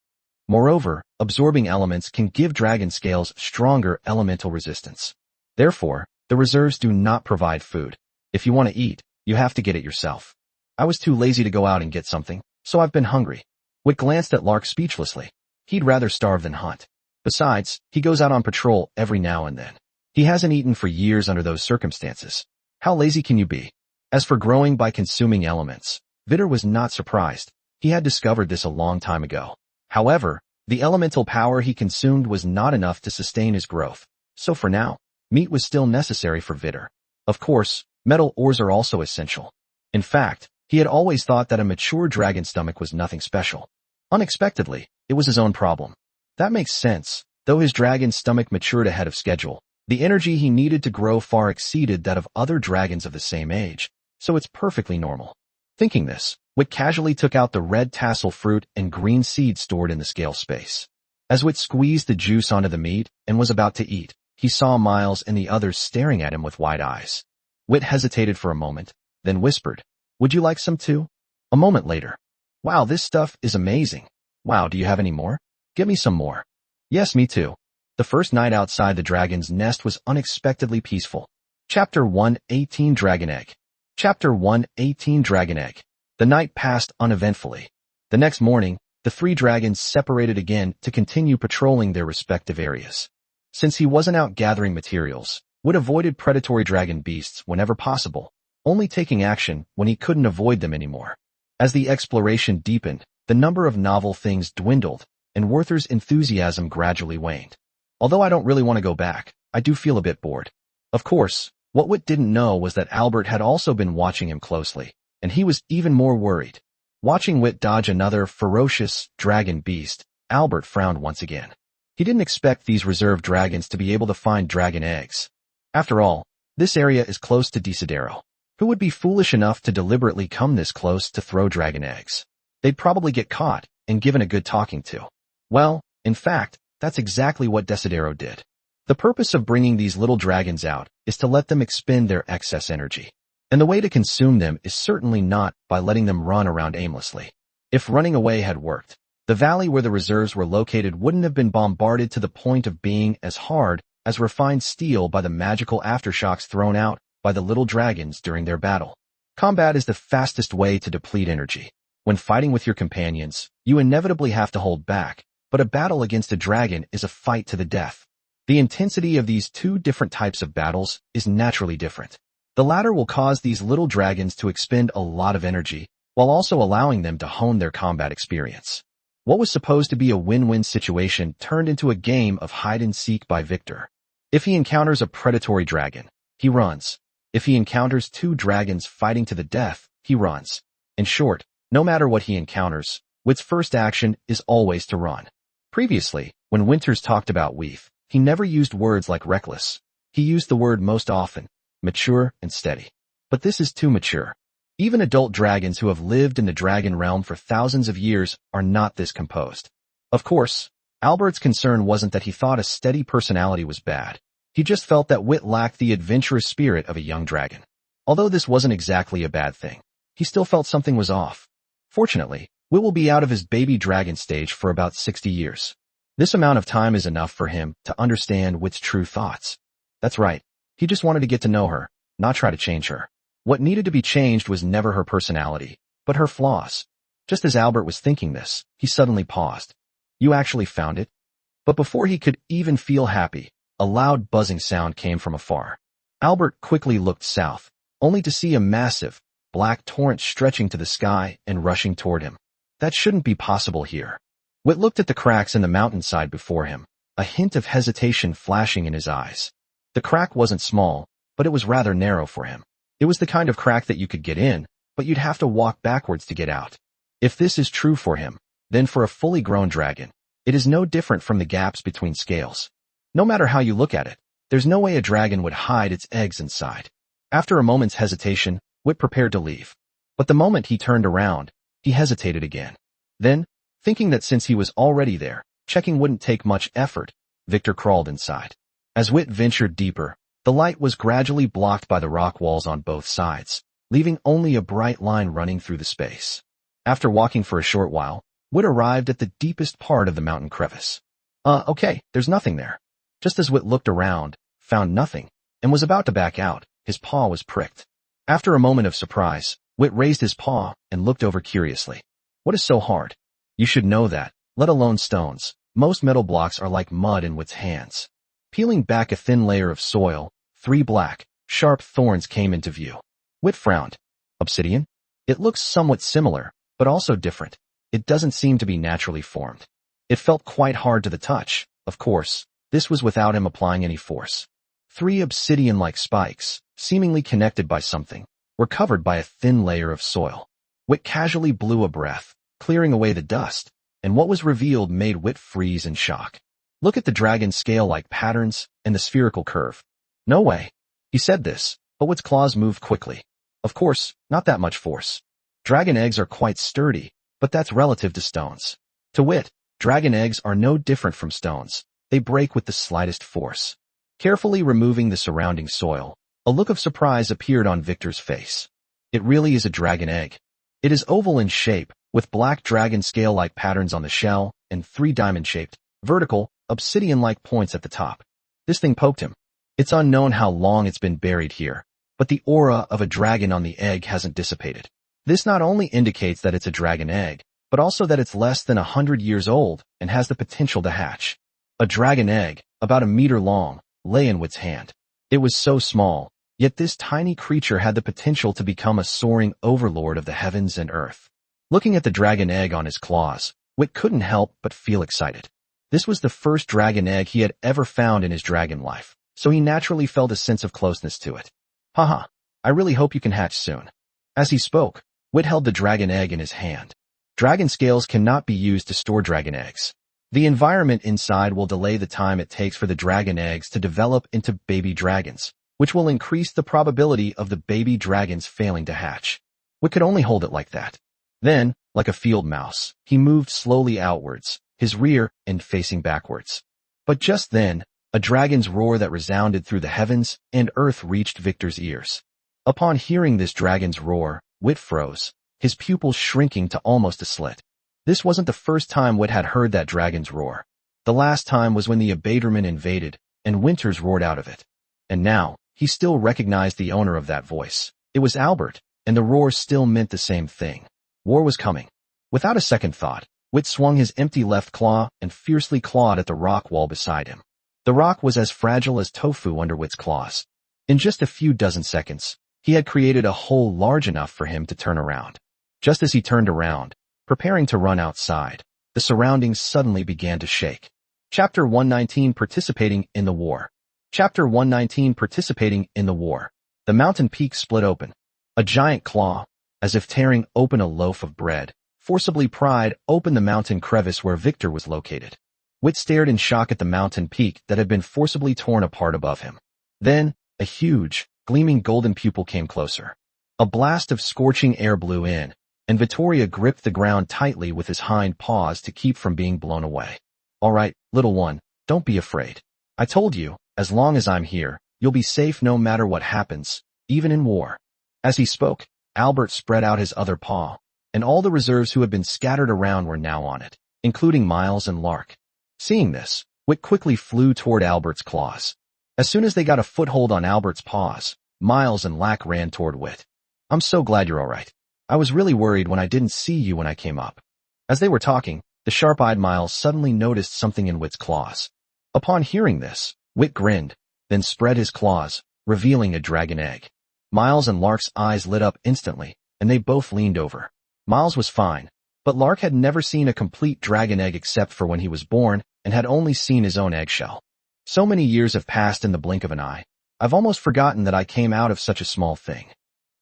Moreover, absorbing elements can give dragon scales stronger elemental resistance. Therefore, the reserves do not provide food. If you want to eat, you have to get it yourself. I was too lazy to go out and get something, so I've been hungry." Wit glanced at Lark speechlessly. He'd rather starve than hunt. Besides, he goes out on patrol every now and then. He hasn't eaten for years under those circumstances. How lazy can you be? As for growing by consuming elements, Vittor was not surprised. He had discovered this a long time ago. However, the elemental power he consumed was not enough to sustain his growth, so for now, meat was still necessary for Vittor. Of course, metal ores are also essential. In fact, he had always thought that a mature dragon stomach was nothing special. Unexpectedly, it was his own problem. That makes sense. Though his dragon stomach matured ahead of schedule, the energy he needed to grow far exceeded that of other dragons of the same age, so it's perfectly normal. Thinking this, Wit casually took out the red tassel fruit and green seed stored in the scale space. As Wit squeezed the juice onto the meat and was about to eat, he saw Miles and the others staring at him with wide eyes. Wit hesitated for a moment, then whispered, "Would you like some too?" A moment later, "Wow, this stuff is amazing. Wow, do you have any more? Get me some more." "Yes, me too." The first night outside the dragon's nest was unexpectedly peaceful. Chapter 1:18 Dragon Egg. Chapter 1:18 Dragon Egg. The night passed uneventfully. The next morning, the three dragons separated again to continue patrolling their respective areas. Since he wasn't out gathering materials, Wit avoided predatory dragon beasts whenever possible, only taking action when he couldn't avoid them anymore. As the exploration deepened, the number of novel things dwindled, and Werther's enthusiasm gradually waned. "Although I don't really want to go back, I do feel a bit bored." Of course, what Wit didn't know was that Albert had also been watching him closely, and he was even more worried. Watching Wit dodge another ferocious dragon beast, Albert frowned once again. He didn't expect these reserve dragons to be able to find dragon eggs. After all, this area is close to Desidero. Who would be foolish enough to deliberately come this close to throw dragon eggs? They'd probably get caught and given a good talking to. Well, in fact, that's exactly what Desidero did. The purpose of bringing these little dragons out is to let them expend their excess energy. And the way to consume them is certainly not by letting them run around aimlessly. If running away had worked, the valley where the reserves were located wouldn't have been bombarded to the point of being as hard as refined steel by the magical aftershocks thrown out by the little dragons during their battle. Combat is the fastest way to deplete energy. When fighting with your companions, you inevitably have to hold back, but a battle against a dragon is a fight to the death. The intensity of these two different types of battles is naturally different. The latter will cause these little dragons to expend a lot of energy, while also allowing them to hone their combat experience. What was supposed to be a win-win situation turned into a game of hide-and-seek by Vittor. If he encounters a predatory dragon, he runs. If he encounters two dragons fighting to the death, he runs. In short, no matter what he encounters, Wit's first action is always to run. Previously, when Winters talked about Weath, he never used words like reckless. He used the word most often, mature and steady. But this is too mature. Even adult dragons who have lived in the dragon realm for thousands of years are not this composed. Of course, Albert's concern wasn't that he thought a steady personality was bad. He just felt that Wit lacked the adventurous spirit of a young dragon. Although this wasn't exactly a bad thing, he still felt something was off. Fortunately, Wit will be out of his baby dragon stage for about 60 years. This amount of time is enough for him to understand Wit's true thoughts. That's right. He just wanted to get to know her, not try to change her. What needed to be changed was never her personality, but her flaws. Just as Albert was thinking this, he suddenly paused. "You actually found it?" But before he could even feel happy, a loud buzzing sound came from afar. Albert quickly looked south, only to see a massive, black torrent stretching to the sky and rushing toward him. That shouldn't be possible here. Wit looked at the cracks in the mountainside before him, a hint of hesitation flashing in his eyes. The crack wasn't small, but it was rather narrow for him. It was the kind of crack that you could get in, but you'd have to walk backwards to get out. If this is true for him, then for a fully grown dragon, it is no different from the gaps between scales. No matter how you look at it, there's no way a dragon would hide its eggs inside. After a moment's hesitation, Wit prepared to leave. But the moment he turned around, he hesitated again. Then, thinking that since he was already there, checking wouldn't take much effort, Vittor crawled inside. As Wit ventured deeper, the light was gradually blocked by the rock walls on both sides, leaving only a bright line running through the space. After walking for a short while, Wit arrived at the deepest part of the mountain crevice. Okay, there's nothing there. Just as Wit looked around, found nothing, and was about to back out, his paw was pricked. After a moment of surprise, Wit raised his paw and looked over curiously. What is so hard? You should know that, let alone stones. Most metal blocks are like mud in Wit's hands. Peeling back a thin layer of soil, 3 black, sharp thorns came into view. Wit frowned. Obsidian? It looks somewhat similar, but also different. It doesn't seem to be naturally formed. It felt quite hard to the touch. Of course, this was without him applying any force. 3 obsidian-like spikes, seemingly connected by something, were covered by a thin layer of soil. Wit casually blew a breath, clearing away the dust, and what was revealed made Wit freeze in shock. Look at the dragon's scale-like patterns and the spherical curve. No way. He said this, but Wit's claws moved quickly. Of course, not that much force. Dragon eggs are quite sturdy, but that's relative to stones. To Wit, dragon eggs are no different from stones. They break with the slightest force. Carefully removing the surrounding soil, a look of surprise appeared on Vittor's face. It really is a dragon egg. It is oval in shape, with black dragon scale-like patterns on the shell and 3 diamond-shaped, vertical, obsidian-like points at the top. This thing poked him. It's unknown how long it's been buried here, but the aura of a dragon on the egg hasn't dissipated. This not only indicates that it's a dragon egg, but also that it's less than 100 years old and has the potential to hatch. A dragon egg, about a meter long, lay in Wit's hand. It was so small, yet this tiny creature had the potential to become a soaring overlord of the heavens and earth. Looking at the dragon egg on his claws, Wit couldn't help but feel excited. This was the first dragon egg he had ever found in his dragon life, so he naturally felt a sense of closeness to it. Haha, I really hope you can hatch soon. As he spoke, Wit held the dragon egg in his hand. Dragon scales cannot be used to store dragon eggs. The environment inside will delay the time it takes for the dragon eggs to develop into baby dragons, which will increase the probability of the baby dragons failing to hatch. Wit could only hold it like that. Then, like a field mouse, he moved slowly outwards, his rear end facing backwards. But just then, a dragon's roar that resounded through the heavens and earth reached Vittor's ears. Upon hearing this dragon's roar, Wit froze, his pupils shrinking to almost a slit. This wasn't the first time Wit had heard that dragon's roar. The last time was when the Abaderman invaded, and Winters roared out of it. And now, he still recognized the owner of that voice. It was Albert, and the roar still meant the same thing. War was coming. Without a second thought, Wit swung his empty left claw and fiercely clawed at the rock wall beside him. The rock was as fragile as tofu under Wit's claws. In just a few dozen seconds, he had created a hole large enough for him to turn around. Just as he turned around, preparing to run outside, the surroundings suddenly began to shake. Chapter 119 Participating in the War. Chapter 119 Participating in the War. The mountain peak split open. A giant claw, as if tearing open a loaf of bread, forcibly pried open the mountain crevice where Vittor was located. Wit stared in shock at the mountain peak that had been forcibly torn apart above him. Then, a huge, gleaming golden pupil came closer. A blast of scorching air blew in, and Vittoria gripped the ground tightly with his hind paws to keep from being blown away. All right, little one, don't be afraid. I told you, as long as I'm here, you'll be safe no matter what happens, even in war. As he spoke, Albert spread out his other paw, and all the reserves who had been scattered around were now on it, including Miles and Lark. Seeing this, Wit quickly flew toward Albert's claws. As soon as they got a foothold on Albert's paws, Miles and Lack ran toward Wit. I'm so glad you're all right. I was really worried when I didn't see you when I came up. As they were talking, the sharp-eyed Miles suddenly noticed something in Wit's claws. Upon hearing this, Wit grinned, then spread his claws, revealing a dragon egg. Miles and Lark's eyes lit up instantly, and they both leaned over. Miles was fine, but Lark had never seen a complete dragon egg except for when he was born and had only seen his own eggshell. So many years have passed in the blink of an eye, I've almost forgotten that I came out of such a small thing.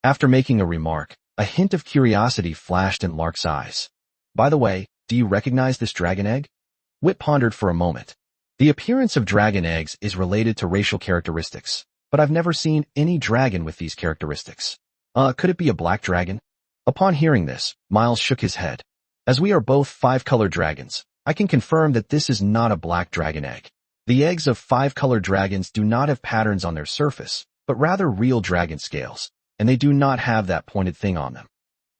After making a remark, A hint of curiosity flashed in Lark's eyes. By the way, do you recognize this dragon egg? Wit pondered for a moment. The appearance of dragon eggs is related to racial characteristics, but I've never seen any dragon with these characteristics. Could it be a black dragon? Upon hearing this, Miles shook his head. As we are both five-colored dragons, I can confirm that this is not a black dragon egg. The eggs of five-colored dragons do not have patterns on their surface, but rather real dragon scales, and they do not have that pointed thing on them.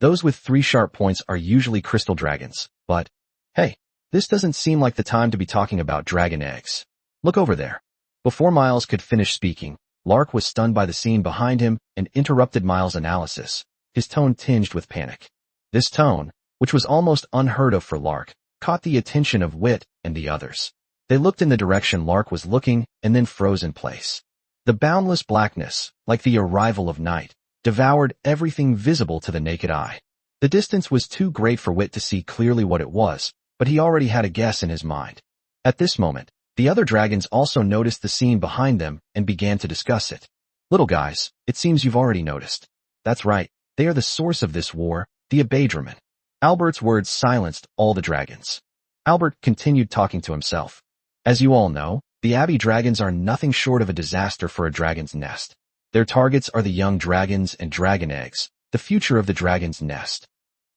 Those with 3 sharp points are usually crystal dragons, but, hey, this doesn't seem like the time to be talking about dragon eggs. Look over there. Before Miles could finish speaking, Lark was stunned by the scene behind him and interrupted Miles' analysis, his tone tinged with panic. This tone, which was almost unheard of for Lark, caught the attention of Wit and the others. They looked in the direction Lark was looking and then froze in place. The boundless blackness, like the arrival of night, devoured everything visible to the naked eye. The distance was too great for Wit to see clearly what it was, but he already had a guess in his mind. At this moment, the other dragons also noticed the scene behind them and began to discuss it. Little guys, it seems you've already noticed. That's right, they are the source of this war, the Abadraman. Albert's words silenced all the dragons. Albert continued talking to himself. As you all know, the Abbey dragons are nothing short of a disaster for a dragon's nest. Their targets are the young dragons and dragon eggs, the future of the dragon's nest.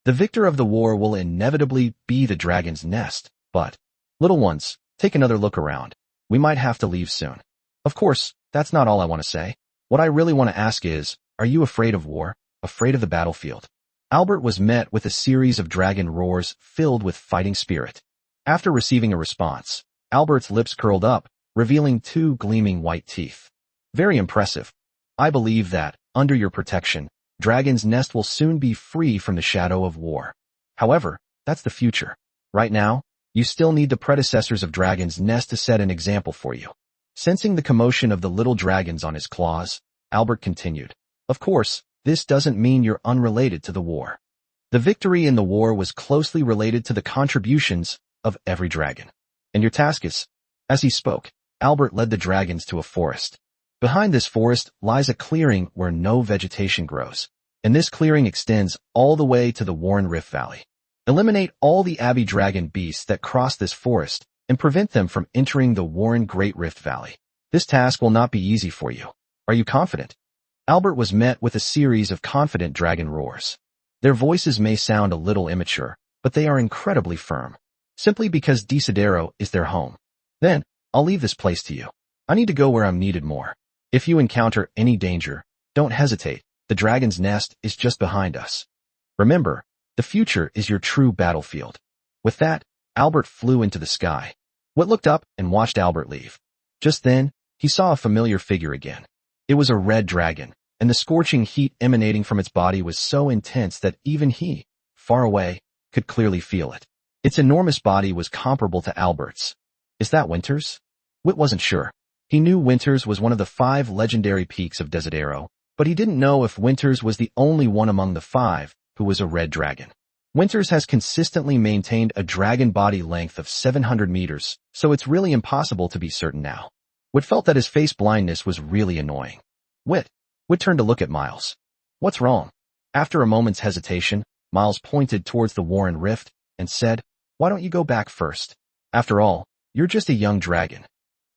The victor of the war will inevitably be the dragon's nest, but, little ones, take another look around. We might have to leave soon. Of course, that's not all I want to say. What I really want to ask is, are you afraid of war, afraid of the battlefield? Albert was met with a series of dragon roars filled with fighting spirit. After receiving a response, Albert's lips curled up, revealing 2 gleaming white teeth. Very impressive. I believe that, under your protection, Dragon's Nest will soon be free from the shadow of war. However, that's the future. Right now, you still need the predecessors of Dragon's Nest to set an example for you. Sensing the commotion of the little dragons on his claws, Albert continued. Of course, this doesn't mean you're unrelated to the war. The victory in the war was closely related to the contributions of every dragon. And your task is, as he spoke, Albert led the dragons to a forest. Behind this forest lies a clearing where no vegetation grows, and this clearing extends all the way to the Warren Rift Valley. Eliminate all the Abbey dragon beasts that cross this forest and prevent them from entering the Warren Great Rift Valley. This task will not be easy for you. Are you confident? Albert was met with a series of confident dragon roars. Their voices may sound a little immature, but they are incredibly firm. Simply because Desidero is their home. Then, I'll leave this place to you. I need to go where I'm needed more. If you encounter any danger, don't hesitate. The dragon's nest is just behind us. Remember, the future is your true battlefield. With that, Albert flew into the sky. Wit looked up and watched Albert leave. Just then, he saw a familiar figure again. It was a red dragon, and the scorching heat emanating from its body was so intense that even he, far away, could clearly feel it. Its enormous body was comparable to Albert's. Is that Winter's? Wit wasn't sure. He knew Winter's was one of the 5 legendary peaks of Desidero, but he didn't know if Winter's was the only one among the 5 who was a red dragon. Winter's has consistently maintained a dragon body length of 700 meters, so it's really impossible to be certain now. Wit felt that his face blindness was really annoying. Wit turned to look at Miles. What's wrong? After a moment's hesitation, Miles pointed towards the Warren Rift and said, why don't you go back first? After all, you're just a young dragon.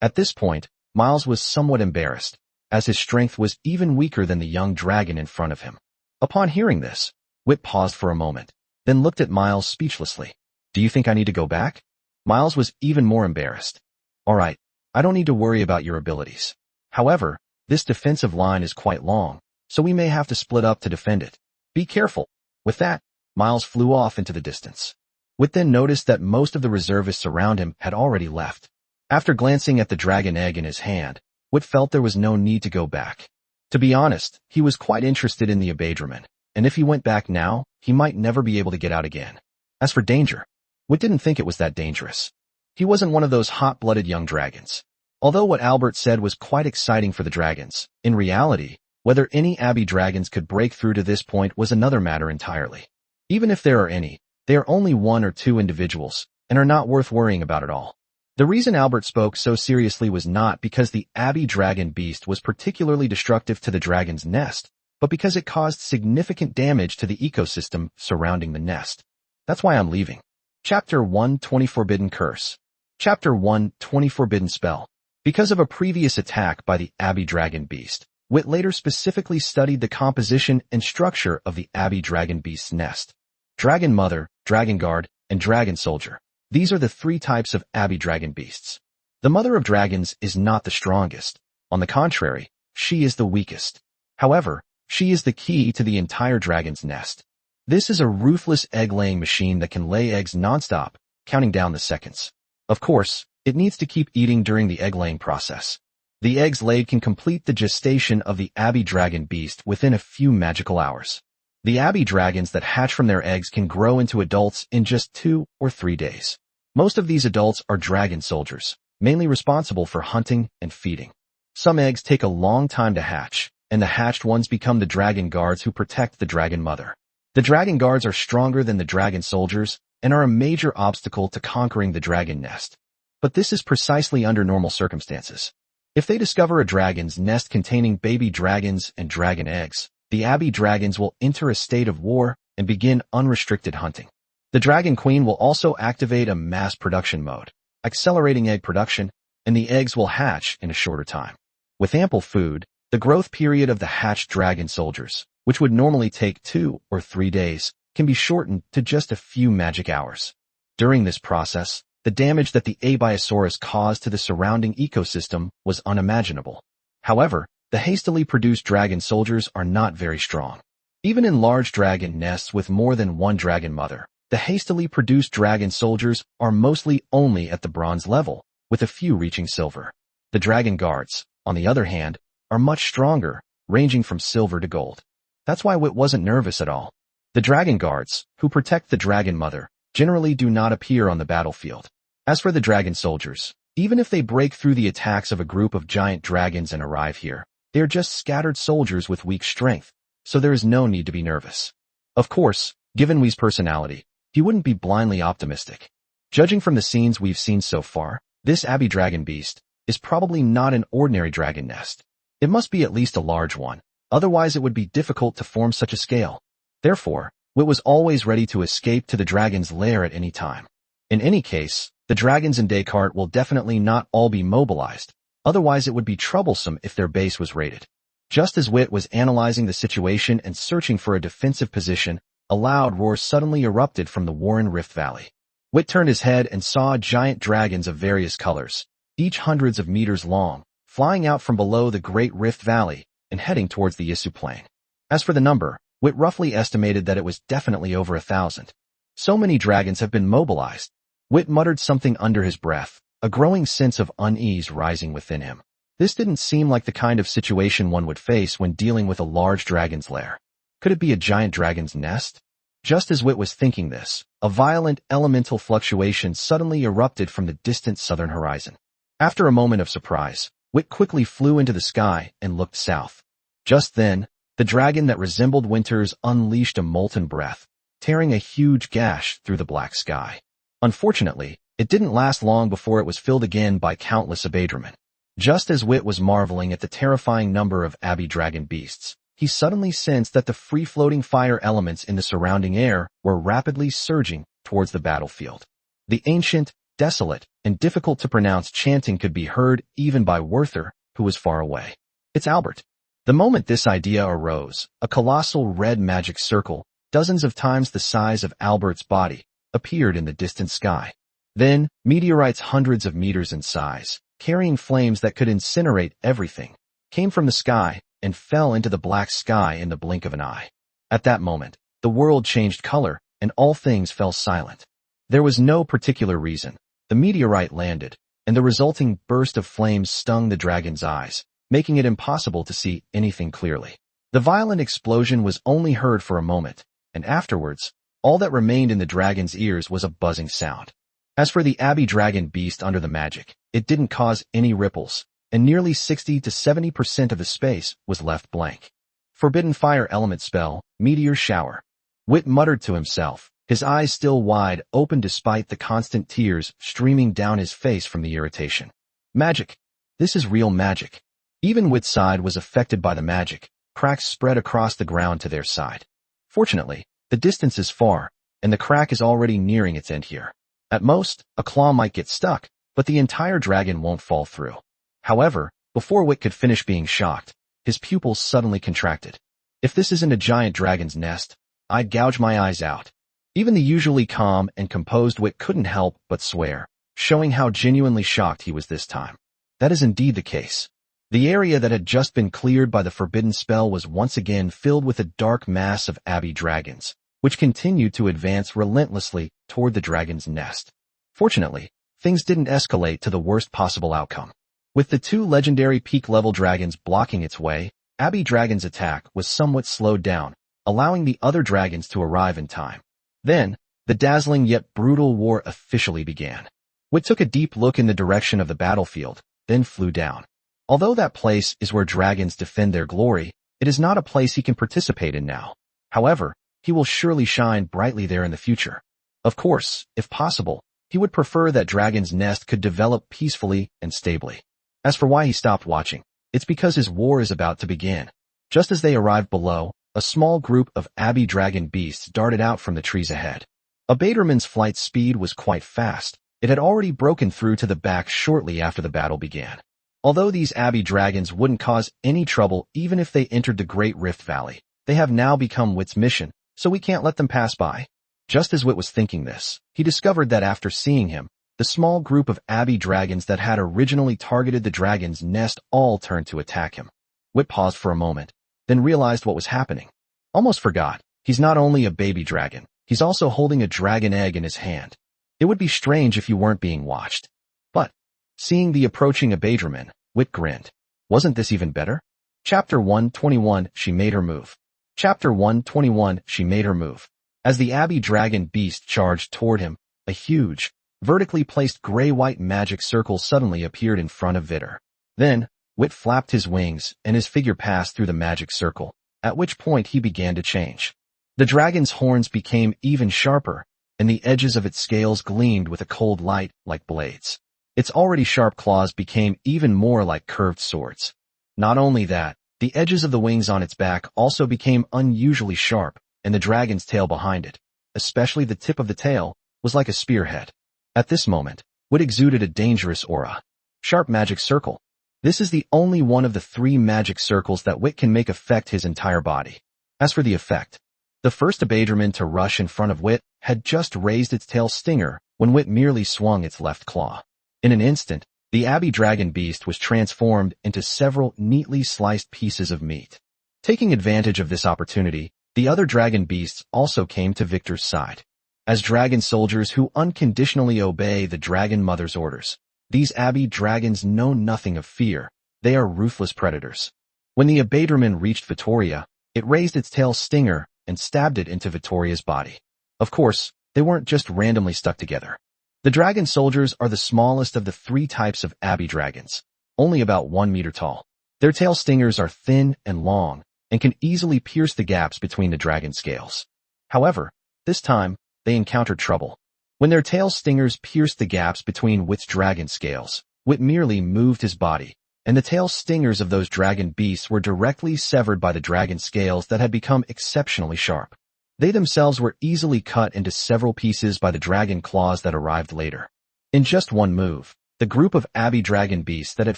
At this point, Miles was somewhat embarrassed, as his strength was even weaker than the young dragon in front of him. Upon hearing this, Wit paused for a moment, then looked at Miles speechlessly. Do you think I need to go back? Miles was even more embarrassed. All right, I don't need to worry about your abilities. However, this defensive line is quite long, so we may have to split up to defend it. Be careful. With that, Miles flew off into the distance. Wit then noticed that most of the reservists around him had already left. After glancing at the dragon egg in his hand, Wit felt there was no need to go back. To be honest, he was quite interested in the Abadraman, and if he went back now, he might never be able to get out again. As for danger, Wit didn't think it was that dangerous. He wasn't one of those hot-blooded young dragons. Although what Albert said was quite exciting for the dragons, in reality, whether any Abbey dragons could break through to this point was another matter entirely. Even if there are any, they are only 1 or 2 individuals, and are not worth worrying about at all. The reason Albert spoke so seriously was not because the Abbey dragon beast was particularly destructive to the dragon's nest, but because it caused significant damage to the ecosystem surrounding the nest. That's why I'm leaving. Chapter 1:20 Forbidden Curse. Chapter 1:20 Forbidden Spell. Because of a previous attack by the Abbey Dragon Beast, Witt later specifically studied the composition and structure of the Abbey Dragon Beast's nest. Dragon Mother, Dragon Guard, and Dragon Soldier. These are the three types of Abbey Dragon Beasts. The Mother of Dragons is not the strongest. On the contrary, she is the weakest. However, she is the key to the entire dragon's nest. This is a ruthless egg-laying machine that can lay eggs non-stop, counting down the seconds. Of course, it needs to keep eating during the egg-laying process. The eggs laid can complete the gestation of the Abbey Dragon Beast within a few magical hours. The Abbey dragons that hatch from their eggs can grow into adults in just 2 or 3 days. Most of these adults are dragon soldiers, mainly responsible for hunting and feeding. Some eggs take a long time to hatch, and the hatched ones become the dragon guards who protect the dragon mother. The dragon guards are stronger than the dragon soldiers and are a major obstacle to conquering the dragon nest. But this is precisely under normal circumstances. If they discover a dragon's nest containing baby dragons and dragon eggs, the Abbey dragons will enter a state of war and begin unrestricted hunting. The Dragon Queen will also activate a mass production mode, accelerating egg production, and the eggs will hatch in a shorter time. With ample food, the growth period of the hatched dragon soldiers, which would normally take 2 or 3 days, can be shortened to just a few magic hours. During this process, the damage that the Abiosaurus caused to the surrounding ecosystem was unimaginable. However, the hastily produced dragon soldiers are not very strong. Even in large dragon nests with more than one dragon mother, the hastily produced dragon soldiers are mostly only at the bronze level, with a few reaching silver. The dragon guards, on the other hand, are much stronger, ranging from silver to gold. That's why Witt wasn't nervous at all. The dragon guards, who protect the dragon mother, generally do not appear on the battlefield. As for the dragon soldiers, even if they break through the attacks of a group of giant dragons and arrive here, they are just scattered soldiers with weak strength, so there is no need to be nervous. Of course, given Wi's personality, he wouldn't be blindly optimistic. Judging from the scenes we've seen so far, this Abbey Dragon Beast is probably not an ordinary dragon nest. It must be at least a large one, otherwise it would be difficult to form such a scale. Therefore, Witt was always ready to escape to the dragon's lair at any time. In any case, the dragons in Descartes will definitely not all be mobilized, otherwise it would be troublesome if their base was raided. Just as Witt was analyzing the situation and searching for a defensive position, a loud roar suddenly erupted from the Warren Rift Valley. Witt turned his head and saw giant dragons of various colors, each hundreds of meters long, flying out from below the Great Rift Valley and heading towards the Isu Plain. As for the number, Witt roughly estimated that it was definitely over 1,000. So many dragons have been mobilized. Witt muttered something under his breath, a growing sense of unease rising within him. This didn't seem like the kind of situation one would face when dealing with a large dragon's lair. Could it be a giant dragon's nest? Just as Witt was thinking this, a violent elemental fluctuation suddenly erupted from the distant southern horizon. After a moment of surprise, Witt quickly flew into the sky and looked south. Just then, the dragon that resembled Winters unleashed a molten breath, tearing a huge gash through the black sky. Unfortunately, it didn't last long before it was filled again by countless Abadramen. Just as Witt was marveling at the terrifying number of Abbey Dragon Beasts, he suddenly sensed that the free-floating fire elements in the surrounding air were rapidly surging towards the battlefield. The ancient, desolate, and difficult-to-pronounce chanting could be heard even by Werther, who was far away. It's Albert. The moment this idea arose, a colossal red magic circle, dozens of times the size of Albert's body, appeared in the distant sky. Then, meteorites hundreds of meters in size, carrying flames that could incinerate everything, came from the sky and fell into the black sky in the blink of an eye. At that moment, the world changed color, and all things fell silent. There was no particular reason. The meteorite landed, and the resulting burst of flames stung the dragon's eyes, making it impossible to see anything clearly. The violent explosion was only heard for a moment, and afterwards, all that remained in the dragon's ears was a buzzing sound. As for the Abbey Dragon Beast under the magic, it didn't cause any ripples, and nearly 60 to 70% of the space was left blank. Forbidden Fire Element Spell, Meteor Shower. Witt muttered to himself, his eyes still wide open despite the constant tears streaming down his face from the irritation. Magic. This is real magic. Even Witt's side was affected by the magic, Cracks spread across the ground to their side. Fortunately, the distance is far, and the crack is already nearing its end here. At most, a claw might get stuck, but the entire dragon won't fall through. However, before Wit could finish being shocked, his pupils suddenly contracted. If this isn't a giant dragon's nest, I'd gouge my eyes out. Even the usually calm and composed Wit couldn't help but swear, showing how genuinely shocked he was this time. That is indeed the case. The area that had just been cleared by the forbidden spell was once again filled with a dark mass of abbey dragons, which continued to advance relentlessly toward the dragon's nest. Fortunately, things didn't escalate to the worst possible outcome. With the two legendary peak-level dragons blocking its way, Abbey Dragon's attack was somewhat slowed down, allowing the other dragons to arrive in time. Then, the dazzling yet brutal war officially began. Wit took a deep look in the direction of the battlefield, then flew down. Although that place is where dragons defend their glory, it is not a place he can participate in now. However, he will surely shine brightly there in the future. Of course, if possible, he would prefer that Dragon's Nest could develop peacefully and stably. As for why he stopped watching, it's because his war is about to begin. Just as they arrived below, a small group of Abbey Dragon beasts darted out from the trees ahead. Abaterman's flight speed was quite fast. It had already broken through to the back shortly after the battle began. Although these Abbey Dragons wouldn't cause any trouble even if they entered the Great Rift Valley, they have now become Wit's mission, so we can't let them pass by. Just as Wit was thinking this, he discovered that after seeing him, the small group of Abbey Dragons that had originally targeted the Dragon's Nest all turned to attack him. Wit paused for a moment, then realized what was happening. Almost forgot, he's not only a baby dragon, he's also holding a dragon egg in his hand. It would be strange if you weren't being watched. But, seeing the approaching Abaterman, Wit grinned. Wasn't this even better? Chapter 121, She Made Her Move. Chapter 121, She Made Her Move. As the Abbey Dragon beast charged toward him, a huge, vertically placed gray-white magic circle suddenly appeared in front of Vittor. Then, Wit flapped his wings, and his figure passed through the magic circle, at which point he began to change. The dragon's horns became even sharper, and the edges of its scales gleamed with a cold light like blades. Its already sharp claws became even more like curved swords. Not only that, the edges of the wings on its back also became unusually sharp, and the dragon's tail behind it, especially the tip of the tail, was like a spearhead. At this moment, Wit exuded a dangerous aura. Sharp magic circle. This is the only one of the 3 magic circles that Wit can make affect his entire body. As for the effect, the first Abaterman to rush in front of Wit had just raised its tail stinger when Wit merely swung its left claw. In an instant, the Abbey Dragon beast was transformed into several neatly sliced pieces of meat. Taking advantage of this opportunity, the other dragon beasts also came to Victor's side. As dragon soldiers who unconditionally obey the dragon mother's orders, these Abbey Dragons know nothing of fear. They are ruthless predators. When the Abaterman reached Vittoria, it raised its tail stinger and stabbed it into Vittoria's body. Of course, they weren't just randomly stuck together. The dragon soldiers are the smallest of the 3 types of Abbey Dragons, only about 1 meter tall. Their tail stingers are thin and long, and can easily pierce the gaps between the dragon scales. However, this time, they encountered trouble. When their tail stingers pierced the gaps between Wit's dragon scales, Wit merely moved his body, and the tail stingers of those dragon beasts were directly severed by the dragon scales that had become exceptionally sharp. They themselves were easily cut into several pieces by the dragon claws that arrived later. In just one move, the group of Abbey Dragon beasts that had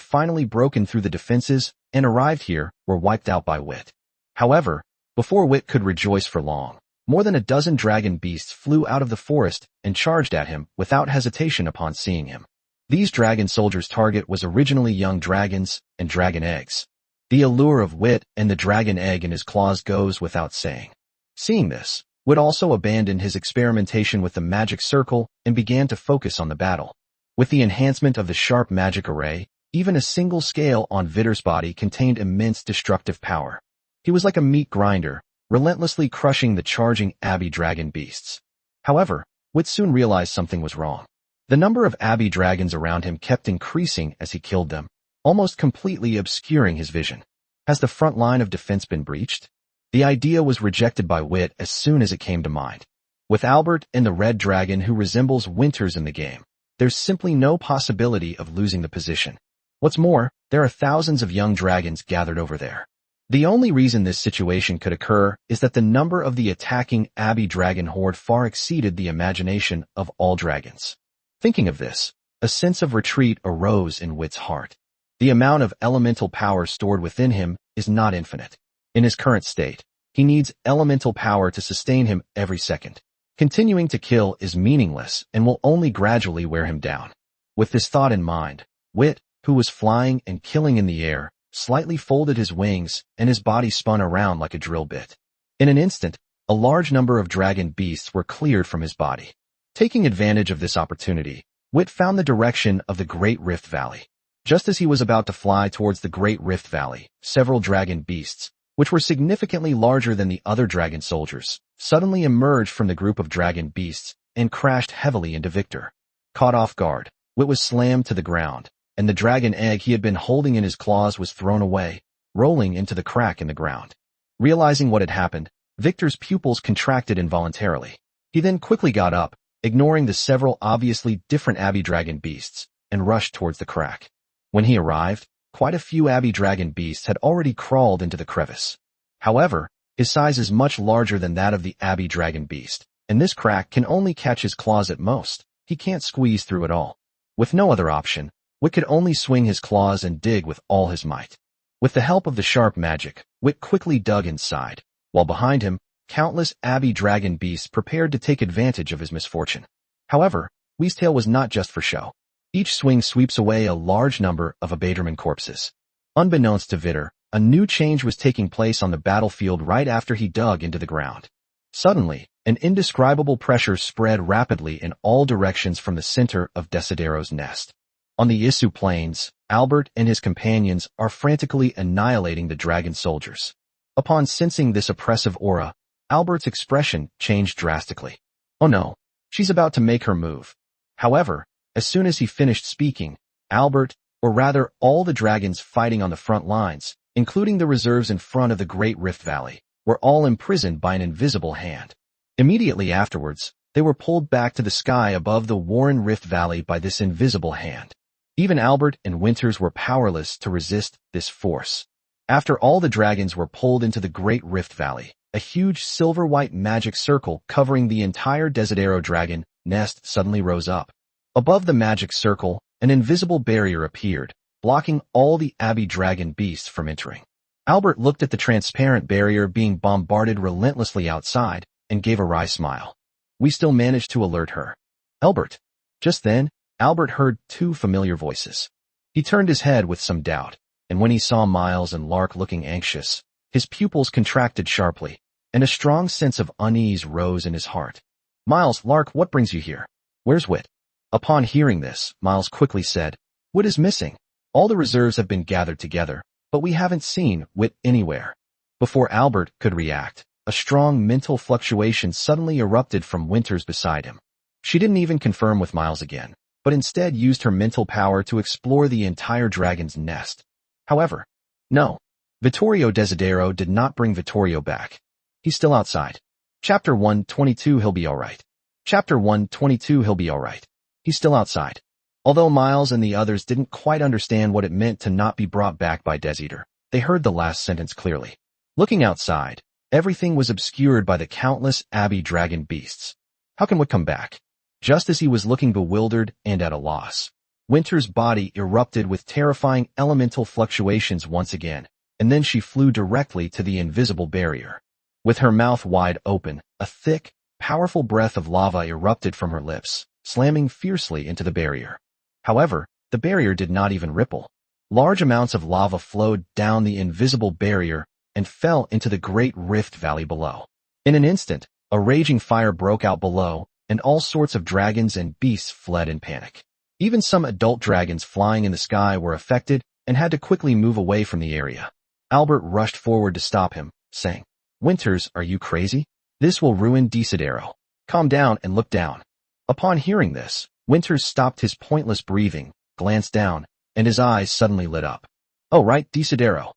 finally broken through the defenses and arrived here were wiped out by Wit. However, before Wit could rejoice for long, more than a dozen dragon beasts flew out of the forest and charged at him without hesitation upon seeing him. These dragon soldiers' target was originally young dragons and dragon eggs. The allure of Wit and the dragon egg in his claws goes without saying. Seeing this, Wit also abandoned his experimentation with the magic circle and began to focus on the battle. With the enhancement of the sharp magic array, even a single scale on Vittor's body contained immense destructive power. He was like a meat grinder, relentlessly crushing the charging Abbey Dragon beasts. However, Wit soon realized something was wrong. The number of Abbey Dragons around him kept increasing as he killed them, almost completely obscuring his vision. Has the front line of defense been breached? The idea was rejected by Wit as soon as it came to mind. With Albert and the red dragon who resembles Winters in the game, there's simply no possibility of losing the position. What's more, there are thousands of young dragons gathered over there. The only reason this situation could occur is that the number of the attacking Abbey dragon horde far exceeded the imagination of all dragons. Thinking of this, a sense of retreat arose in Wit's heart. The amount of elemental power stored within him is not infinite. In his current state, he needs elemental power to sustain him every second. Continuing to kill is meaningless and will only gradually wear him down. With this thought in mind, Wit, who was flying and killing in the air, slightly folded his wings, and his body spun around like a drill bit. In an instant, a large number of dragon beasts were cleared from his body. Taking advantage of this opportunity, Wit found the direction of the Great Rift Valley. Just as he was about to fly towards the Great Rift Valley, several dragon beasts, which were significantly larger than the other dragon soldiers, suddenly emerged from the group of dragon beasts and crashed heavily into Vittor. Caught off guard, Wit was slammed to the ground, and the dragon egg he had been holding in his claws was thrown away, rolling into the crack in the ground. Realizing what had happened, Victor's pupils contracted involuntarily. He then quickly got up, ignoring the several obviously different Abbey dragon beasts, and rushed towards the crack. When he arrived, quite a few Abbey dragon beasts had already crawled into the crevice. However, his size is much larger than that of the Abbey dragon beast, and this crack can only catch his claws at most. He can't squeeze through it all. With no other option, Wit could only swing his claws and dig with all his might. With the help of the sharp magic, Wit quickly dug inside, while behind him, countless Abbey dragon beasts prepared to take advantage of his misfortune. However, Wee's tail was not just for show. Each swing sweeps away a large number of Abaderman corpses. Unbeknownst to Vittor, a new change was taking place on the battlefield right after he dug into the ground. Suddenly, an indescribable pressure spread rapidly in all directions from the center of Desidero's nest. On the Isu plains, Albert and his companions are frantically annihilating the dragon soldiers. Upon sensing this oppressive aura, Albert's expression changed drastically. Oh no, she's about to make her move. However, as soon as he finished speaking, Albert, or rather all the dragons fighting on the front lines, including the reserves in front of the Great Rift Valley, were all imprisoned by an invisible hand. Immediately afterwards, they were pulled back to the sky above the Warren Rift Valley by this invisible hand. Even Albert and Winters were powerless to resist this force. After all the dragons were pulled into the Great Rift Valley, a huge silver-white magic circle covering the entire Desidero dragon nest suddenly rose up. Above the magic circle, an invisible barrier appeared, blocking all the Abbey dragon beasts from entering. Albert looked at the transparent barrier being bombarded relentlessly outside and gave a wry smile. We still managed to alert her. Albert. Just then, Albert heard two familiar voices. He turned his head with some doubt, and when he saw Miles and Lark looking anxious, his pupils contracted sharply, and a strong sense of unease rose in his heart. Miles, Lark, what brings you here? Where's Wit? Upon hearing this, Miles quickly said, Wit is missing. All the reserves have been gathered together, but we haven't seen Wit anywhere. Before Albert could react, a strong mental fluctuation suddenly erupted from Winters beside him. She didn't even confirm with Miles again, but instead used her mental power to explore the entire dragon's nest. However, no, Vittorio Desidero did not bring Vittorio back. He's still outside. Chapter 122 He'll be alright. Chapter 122 He'll be alright. He's still outside. Although Miles and the others didn't quite understand what it meant to not be brought back by Desidero, they heard the last sentence clearly. Looking outside, everything was obscured by the countless Abbey dragon beasts. How can Wit come back? Just as he was looking bewildered and at a loss, Winter's body erupted with terrifying elemental fluctuations once again, and then she flew directly to the invisible barrier. With her mouth wide open, a thick, powerful breath of lava erupted from her lips, slamming fiercely into the barrier. However, the barrier did not even ripple. Large amounts of lava flowed down the invisible barrier and fell into the Great Rift Valley below. In an instant, a raging fire broke out below, and all sorts of dragons and beasts fled in panic. Even some adult dragons flying in the sky were affected and had to quickly move away from the area. Albert rushed forward to stop him, saying, Winters, are you crazy? This will ruin Desidero. Calm down and look down. Upon hearing this, Winters stopped his pointless breathing, glanced down, and his eyes suddenly lit up. Oh right, Desidero.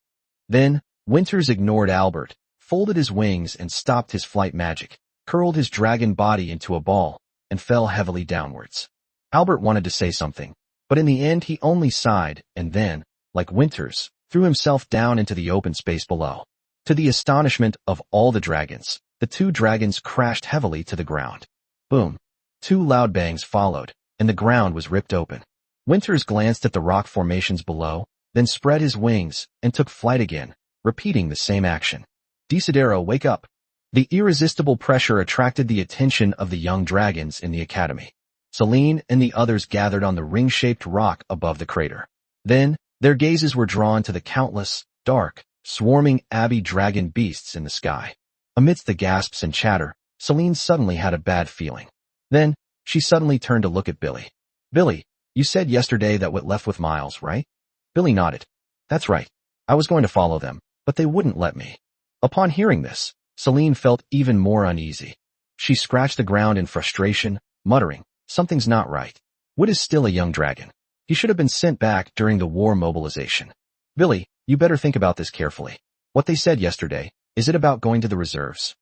Then, Winters ignored Albert, folded his wings and stopped his flight magic, curled his dragon body into a ball, and fell heavily downwards. Albert wanted to say something, but in the end he only sighed, and then, like Winters, threw himself down into the open space below. To the astonishment of all the dragons, the two dragons crashed heavily to the ground. Boom. Two loud bangs followed, and the ground was ripped open. Winters glanced at the rock formations below, then spread his wings and took flight again, repeating the same action. Desidero, wake up! The irresistible pressure attracted the attention of the young dragons in the academy. Celine and the others gathered on the ring-shaped rock above the crater. Then, their gazes were drawn to the countless, dark, swarming abbey dragon beasts in the sky. Amidst the gasps and chatter, Celine suddenly had a bad feeling. Then, she suddenly turned to look at Billy. Billy, you said yesterday that Wit left with Miles, right? Billy nodded. That's right. I was going to follow them, but they wouldn't let me. Upon hearing this, Celine felt even more uneasy. She scratched the ground in frustration, muttering, something's not right. Wit is still a young dragon. He should have been sent back during the war mobilization. Billy, you better think about this carefully. What they said yesterday, is it about going to the reserves?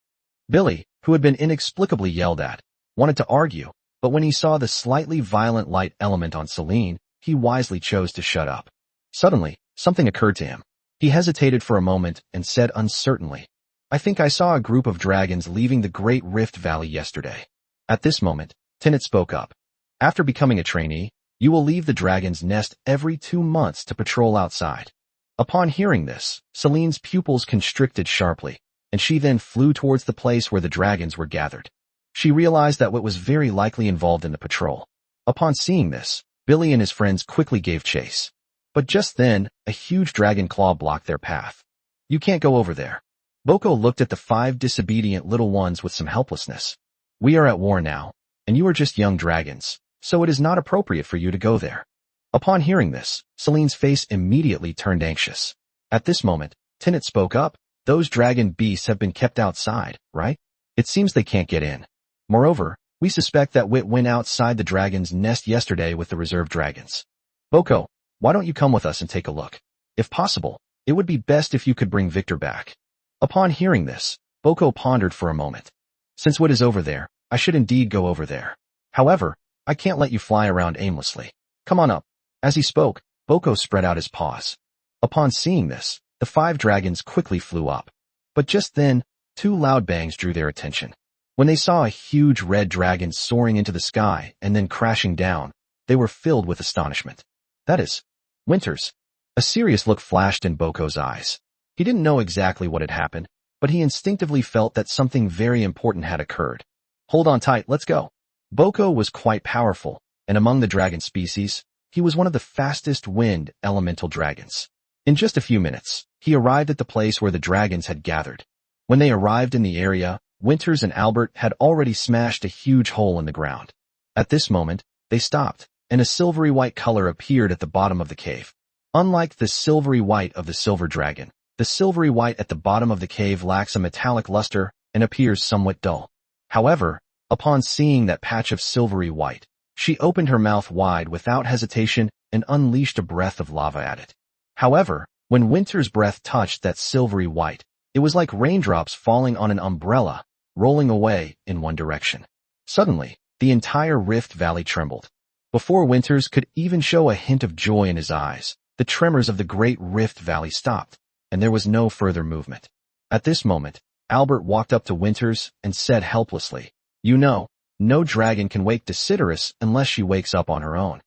Billy, who had been inexplicably yelled at, wanted to argue, but when he saw the slightly violent light element on Celine, he wisely chose to shut up. Suddenly, something occurred to him. He hesitated for a moment and said uncertainly, I think I saw a group of dragons leaving the Great Rift Valley yesterday. At this moment, Tinnet spoke up. After becoming a trainee, you will leave the dragon's nest every 2 months to patrol outside. Upon hearing this, Celine's pupils constricted sharply, and she then flew towards the place where the dragons were gathered. She realized that Wit was very likely involved in the patrol. Upon seeing this, Billy and his friends quickly gave chase. But just then, a huge dragon claw blocked their path. You can't go over there. Boko looked at the 5 disobedient little ones with some helplessness. We are at war now, and you are just young dragons, so it is not appropriate for you to go there. Upon hearing this, Celine's face immediately turned anxious. At this moment, Tinnet spoke up. Those dragon beasts have been kept outside, right? It seems they can't get in. Moreover, we suspect that Wit went outside the dragon's nest yesterday with the reserve dragons. Boko, why don't you come with us and take a look? If possible, it would be best if you could bring Victor back. Upon hearing this, Boko pondered for a moment. Since Wit is over there, I should indeed go over there. However, I can't let you fly around aimlessly. Come on up. As he spoke, Boko spread out his paws. Upon seeing this, the 5 dragons quickly flew up. But just then, 2 loud bangs drew their attention. When they saw a huge red dragon soaring into the sky and then crashing down, they were filled with astonishment. That is, Winters. A serious look flashed in Boko's eyes. He didn't know exactly what had happened, but he instinctively felt that something very important had occurred. Hold on tight, let's go. Boko was quite powerful, and among the dragon species, he was one of the fastest wind elemental dragons. In just a few minutes, he arrived at the place where the dragons had gathered. When they arrived in the area, Winters and Albert had already smashed a huge hole in the ground. At this moment, they stopped, and a silvery white color appeared at the bottom of the cave. Unlike the silvery white of the silver dragon, the silvery white at the bottom of the cave lacks a metallic luster and appears somewhat dull. However, upon seeing that patch of silvery white, she opened her mouth wide without hesitation and unleashed a breath of lava at it. However, when Winter's breath touched that silvery white, it was like raindrops falling on an umbrella, rolling away in one direction. Suddenly, the entire Rift Valley trembled. Before Winters could even show a hint of joy in his eyes, the tremors of the great Rift Valley stopped, and there was no further movement. At this moment, Albert walked up to Winters and said helplessly, You know, no dragon can wake Desideratus unless she wakes up on her own.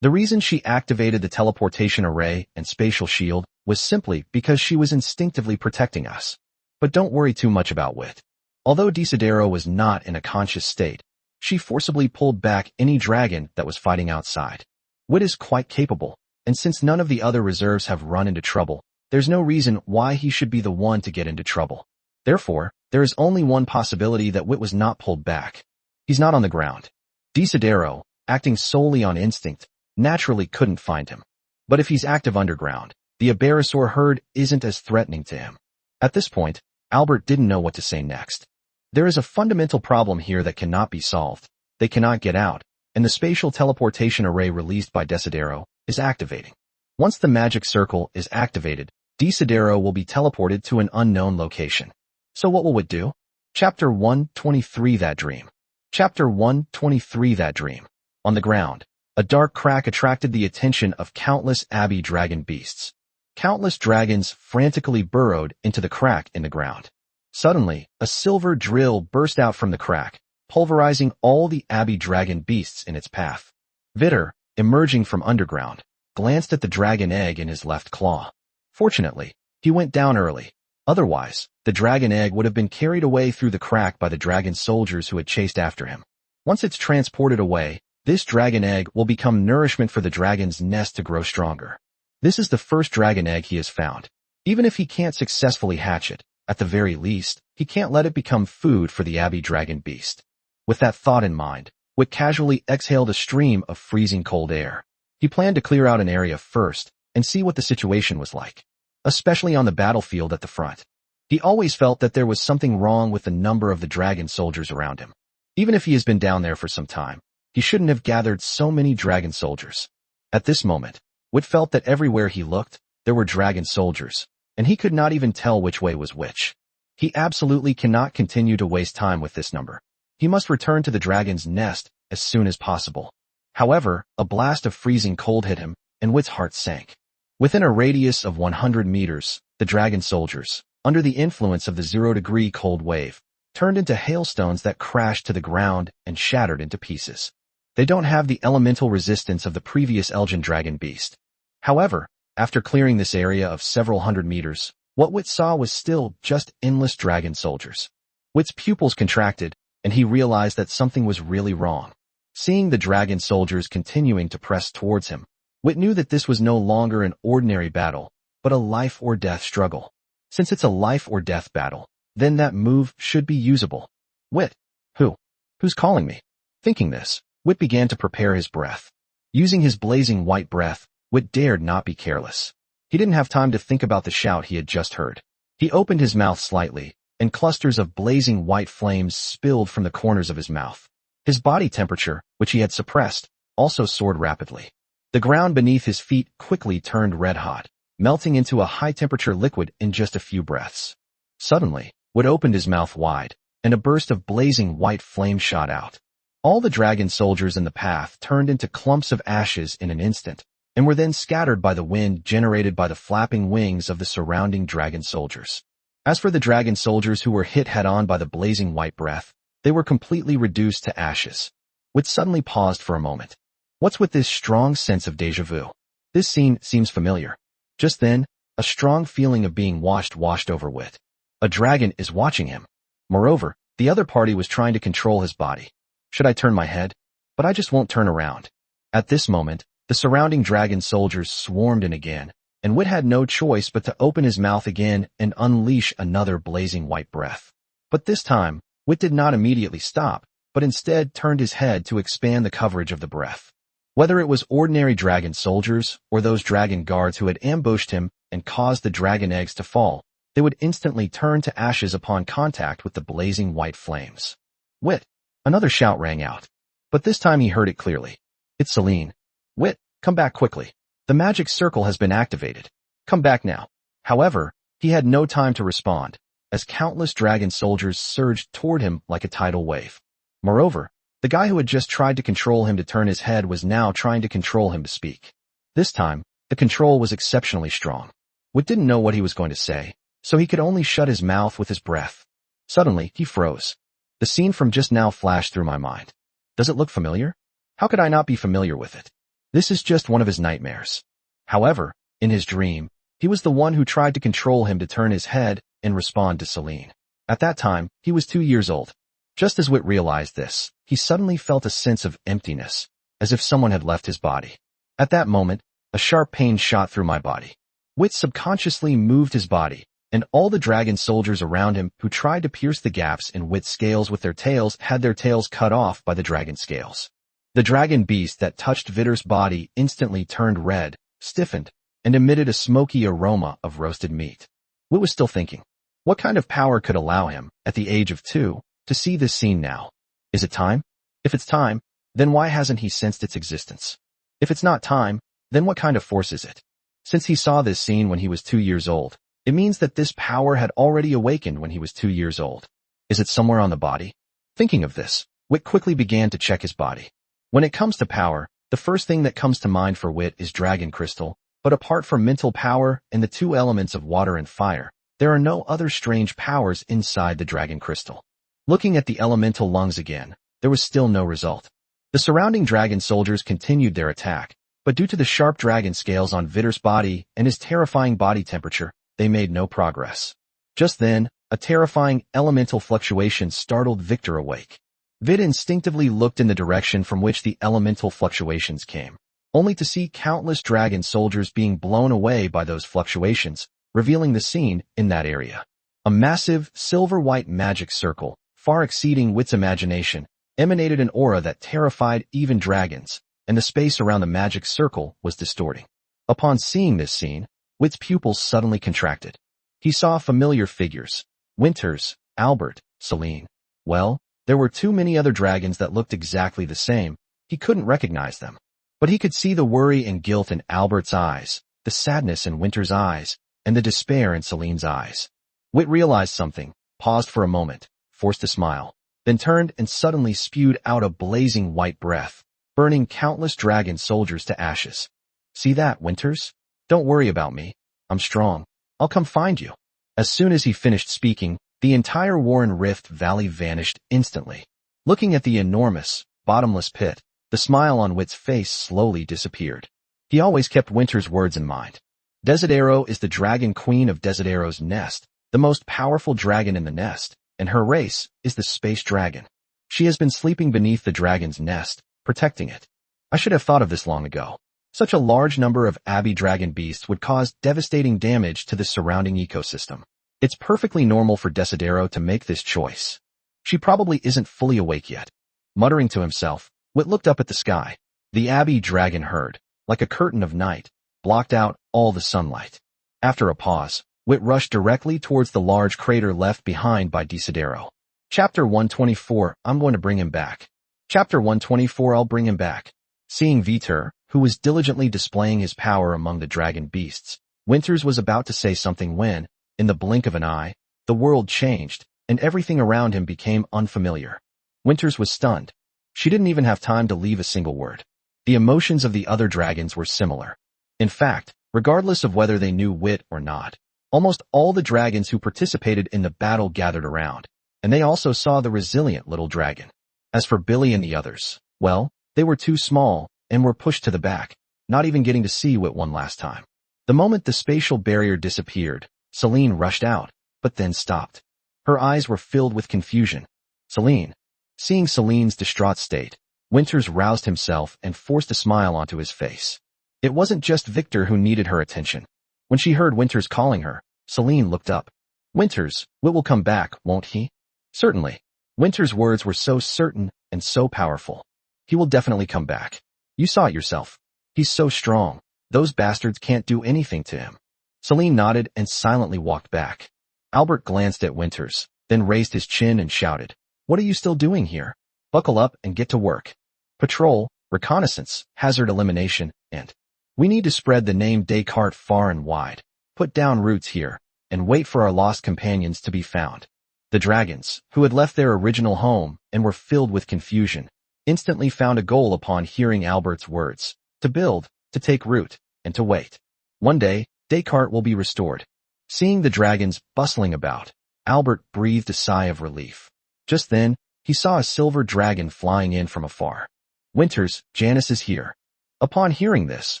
The reason she activated the teleportation array and spatial shield was simply because she was instinctively protecting us. But don't worry too much about Wit. Although Desidero was not in a conscious state, she forcibly pulled back any dragon that was fighting outside. Wit is quite capable, and since none of the other reserves have run into trouble, there's no reason why he should be the one to get into trouble. Therefore, there is only one possibility that Wit was not pulled back. He's not on the ground. Desidero, acting solely on instinct, naturally couldn't find him. But if he's active underground, the Abarasaur herd isn't as threatening to him. At this point, Albert didn't know what to say next. There is a fundamental problem here that cannot be solved. They cannot get out, and the spatial teleportation array released by Desidero is activating. Once the magic circle is activated, Desidero will be teleported to an unknown location. So what will Wit do? Chapter 123 That Dream. Chapter 123 That Dream. On the ground, a dark crack attracted the attention of countless abbey dragon beasts. Countless dragons frantically burrowed into the crack in the ground. Suddenly, a silver drill burst out from the crack, pulverizing all the abbey dragon beasts in its path. Vittor, emerging from underground, glanced at the dragon egg in his left claw. Fortunately, he went down early. Otherwise, the dragon egg would have been carried away through the crack by the dragon soldiers who had chased after him. Once it's transported away, this dragon egg will become nourishment for the dragon's nest to grow stronger. This is the first dragon egg he has found. Even if he can't successfully hatch it, at the very least, he can't let it become food for the abbey dragon beast. With that thought in mind, Witt casually exhaled a stream of freezing cold air. He planned to clear out an area first and see what the situation was like, especially on the battlefield at the front. He always felt that there was something wrong with the number of the dragon soldiers around him. Even if he has been down there for some time, he shouldn't have gathered so many dragon soldiers. At this moment, Witt felt that everywhere he looked, there were dragon soldiers, and he could not even tell which way was which. He absolutely cannot continue to waste time with this number. He must return to the dragon's nest as soon as possible. However, a blast of freezing cold hit him, and Witt's heart sank. Within a radius of 100 meters, the dragon soldiers, under the influence of the 0-degree cold wave, turned into hailstones that crashed to the ground and shattered into pieces. They don't have the elemental resistance of the previous Elgin dragon beast. However, after clearing this area of several hundred meters, what Witt saw was still just endless dragon soldiers. Witt's pupils contracted, and he realized that something was really wrong. Seeing the dragon soldiers continuing to press towards him, Witt knew that this was no longer an ordinary battle, but a life-or-death struggle. Since it's a life-or-death battle, then that move should be usable. Witt. Who's calling me? Thinking this, Witt began to prepare his breath. Using his blazing white breath, Witt dared not be careless. He didn't have time to think about the shout he had just heard. He opened his mouth slightly, and clusters of blazing white flames spilled from the corners of his mouth. His body temperature, which he had suppressed, also soared rapidly. The ground beneath his feet quickly turned red-hot, melting into a high-temperature liquid in just a few breaths. Suddenly, Witt opened his mouth wide, and a burst of blazing white flame shot out. All the dragon soldiers in the path turned into clumps of ashes in an instant, and were then scattered by the wind generated by the flapping wings of the surrounding dragon soldiers. As for the dragon soldiers who were hit head-on by the blazing white breath, they were completely reduced to ashes. Witt suddenly paused for a moment. What's with this strong sense of déjà vu? This scene seems familiar. Just then, a strong feeling of being washed over Witt. A dragon is watching him. Moreover, the other party was trying to control his body. Should I turn my head? But I just won't turn around. At this moment, the surrounding dragon soldiers swarmed in again, and Witt had no choice but to open his mouth again and unleash another blazing white breath. But this time, Witt did not immediately stop, but instead turned his head to expand the coverage of the breath. Whether it was ordinary dragon soldiers or those dragon guards who had ambushed him and caused the dragon eggs to fall, they would instantly turn to ashes upon contact with the blazing white flames. Witt! Another shout rang out. But this time he heard it clearly. It's Celine. Witt, come back quickly. The magic circle has been activated. Come back now. However, he had no time to respond, as countless dragon soldiers surged toward him like a tidal wave. Moreover, the guy who had just tried to control him to turn his head was now trying to control him to speak. This time, the control was exceptionally strong. Witt didn't know what he was going to say, so he could only shut his mouth with his breath. Suddenly, he froze. The scene from just now flashed through my mind. Does it look familiar? How could I not be familiar with it? This is just one of his nightmares. However, in his dream, he was the one who tried to control him to turn his head and respond to Celine. At that time, he was 2 years old. Just as Witt realized this, he suddenly felt a sense of emptiness, as if someone had left his body. At that moment, a sharp pain shot through my body. Witt subconsciously moved his body, and all the dragon soldiers around him who tried to pierce the gaps in Witt's scales with their tails had their tails cut off by the dragon scales. The dragon beast that touched Vittor's body instantly turned red, stiffened, and emitted a smoky aroma of roasted meat. Witt was still thinking. What kind of power could allow him, at the age of 2, to see this scene now? Is it time? If it's time, then why hasn't he sensed its existence? If it's not time, then what kind of force is it? Since he saw this scene when he was 2 years old, it means that this power had already awakened when he was 2 years old. Is it somewhere on the body? Thinking of this, Witt quickly began to check his body. When it comes to power, the first thing that comes to mind for Witt is dragon crystal, But apart from mental power and the two elements of water and fire, there are no other strange powers inside the dragon crystal. Looking at the elemental lungs again, there was still no result. The surrounding dragon soldiers continued their attack, but due to the sharp dragon scales on Vittor's body and his terrifying body temperature, they made no progress. Just then, a terrifying elemental fluctuation startled Vittor awake. Vid instinctively looked in the direction from which the elemental fluctuations came, only to see countless dragon soldiers being blown away by those fluctuations, revealing the scene in that area. A massive, silver-white magic circle, far exceeding Wit's imagination, emanated an aura that terrified even dragons, and the space around the magic circle was distorting. Upon seeing this scene, Wit's pupils suddenly contracted. He saw familiar figures: Winters, Albert, Celine. Well, there were too many other dragons that looked exactly the same. He couldn't recognize them. But he could see the worry and guilt in Albert's eyes, the sadness in Winter's eyes, and the despair in Celine's eyes. Wit realized something, paused for a moment, forced a smile, then turned and suddenly spewed out a blazing white breath, burning countless dragon soldiers to ashes. See that, Winters? Don't worry about me. I'm strong. I'll come find you. As soon as he finished speaking, the entire Warren Rift Valley vanished instantly. Looking at the enormous, bottomless pit, the smile on Wit's face slowly disappeared. He always kept Winter's words in mind. Desidero is the dragon queen of Desidero's nest, the most powerful dragon in the nest, and her race is the space dragon. She has been sleeping beneath the dragon's nest, protecting it. I should have thought of this long ago. Such a large number of abbey dragon beasts would cause devastating damage to the surrounding ecosystem. It's perfectly normal for Desidero to make this choice. She probably isn't fully awake yet. Muttering to himself, Wit looked up at the sky. The abbey dragon herd, like a curtain of night, blocked out all the sunlight. After a pause, Wit rushed directly towards the large crater left behind by Desidero. Chapter 124, I'm going to bring him back. Chapter 124, I'll bring him back. Seeing Vittor, who was diligently displaying his power among the dragon beasts, Winters was about to say something when, in the blink of an eye, the world changed, and everything around him became unfamiliar. Winters was stunned. She didn't even have time to leave a single word. The emotions of the other dragons were similar. In fact, regardless of whether they knew Wit or not, almost all the dragons who participated in the battle gathered around, and they also saw the resilient little dragon. As for Billy and the others, well, they were too small and were pushed to the back, not even getting to see Wit one last time. The moment the spatial barrier disappeared, Celine rushed out, but then stopped. Her eyes were filled with confusion. Celine. Seeing Celine's distraught state, Winters roused himself and forced a smile onto his face. It wasn't just Vittor who needed her attention. When she heard Winters calling her, Celine looked up. Winters, Wit will come back, won't he? Certainly. Winters' words were so certain and so powerful. He will definitely come back. You saw it yourself. He's so strong. Those bastards can't do anything to him. Celine nodded and silently walked back. Albert glanced at Winters, then raised his chin and shouted, "What are you still doing here? Buckle up and get to work. Patrol, reconnaissance, hazard elimination, and we need to spread the name Descartes far and wide. Put down roots here, and wait for our lost companions to be found." The dragons, who had left their original home and were filled with confusion, instantly found a goal upon hearing Albert's words: to build, to take root, and to wait. One day, Descartes will be restored. Seeing the dragons bustling about, Albert breathed a sigh of relief. Just then, he saw a silver dragon flying in from afar. Winters, Janice is here. Upon hearing this,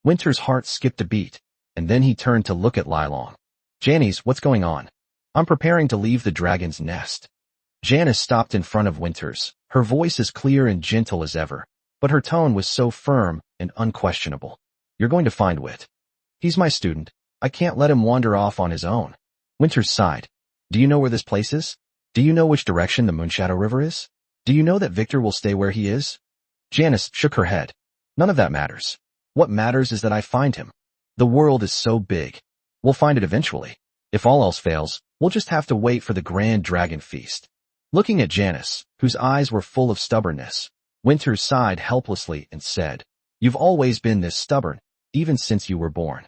Winters' heart skipped a beat, and then he turned to look at Lilong. Janice, what's going on? I'm preparing to leave the dragon's nest. Janice stopped in front of Winters, her voice as clear and gentle as ever, but her tone was so firm and unquestionable. You're going to find Wit. He's my student. I can't let him wander off on his own. Winters sighed. Do you know where this place is? Do you know which direction the Moonshadow River is? Do you know that Vittor will stay where he is? Janice shook her head. None of that matters. What matters is that I find him. The world is so big. We'll find it eventually. If all else fails, we'll just have to wait for the grand dragon feast. Looking at Janice, whose eyes were full of stubbornness, Winters sighed helplessly and said, You've always been this stubborn, even since you were born.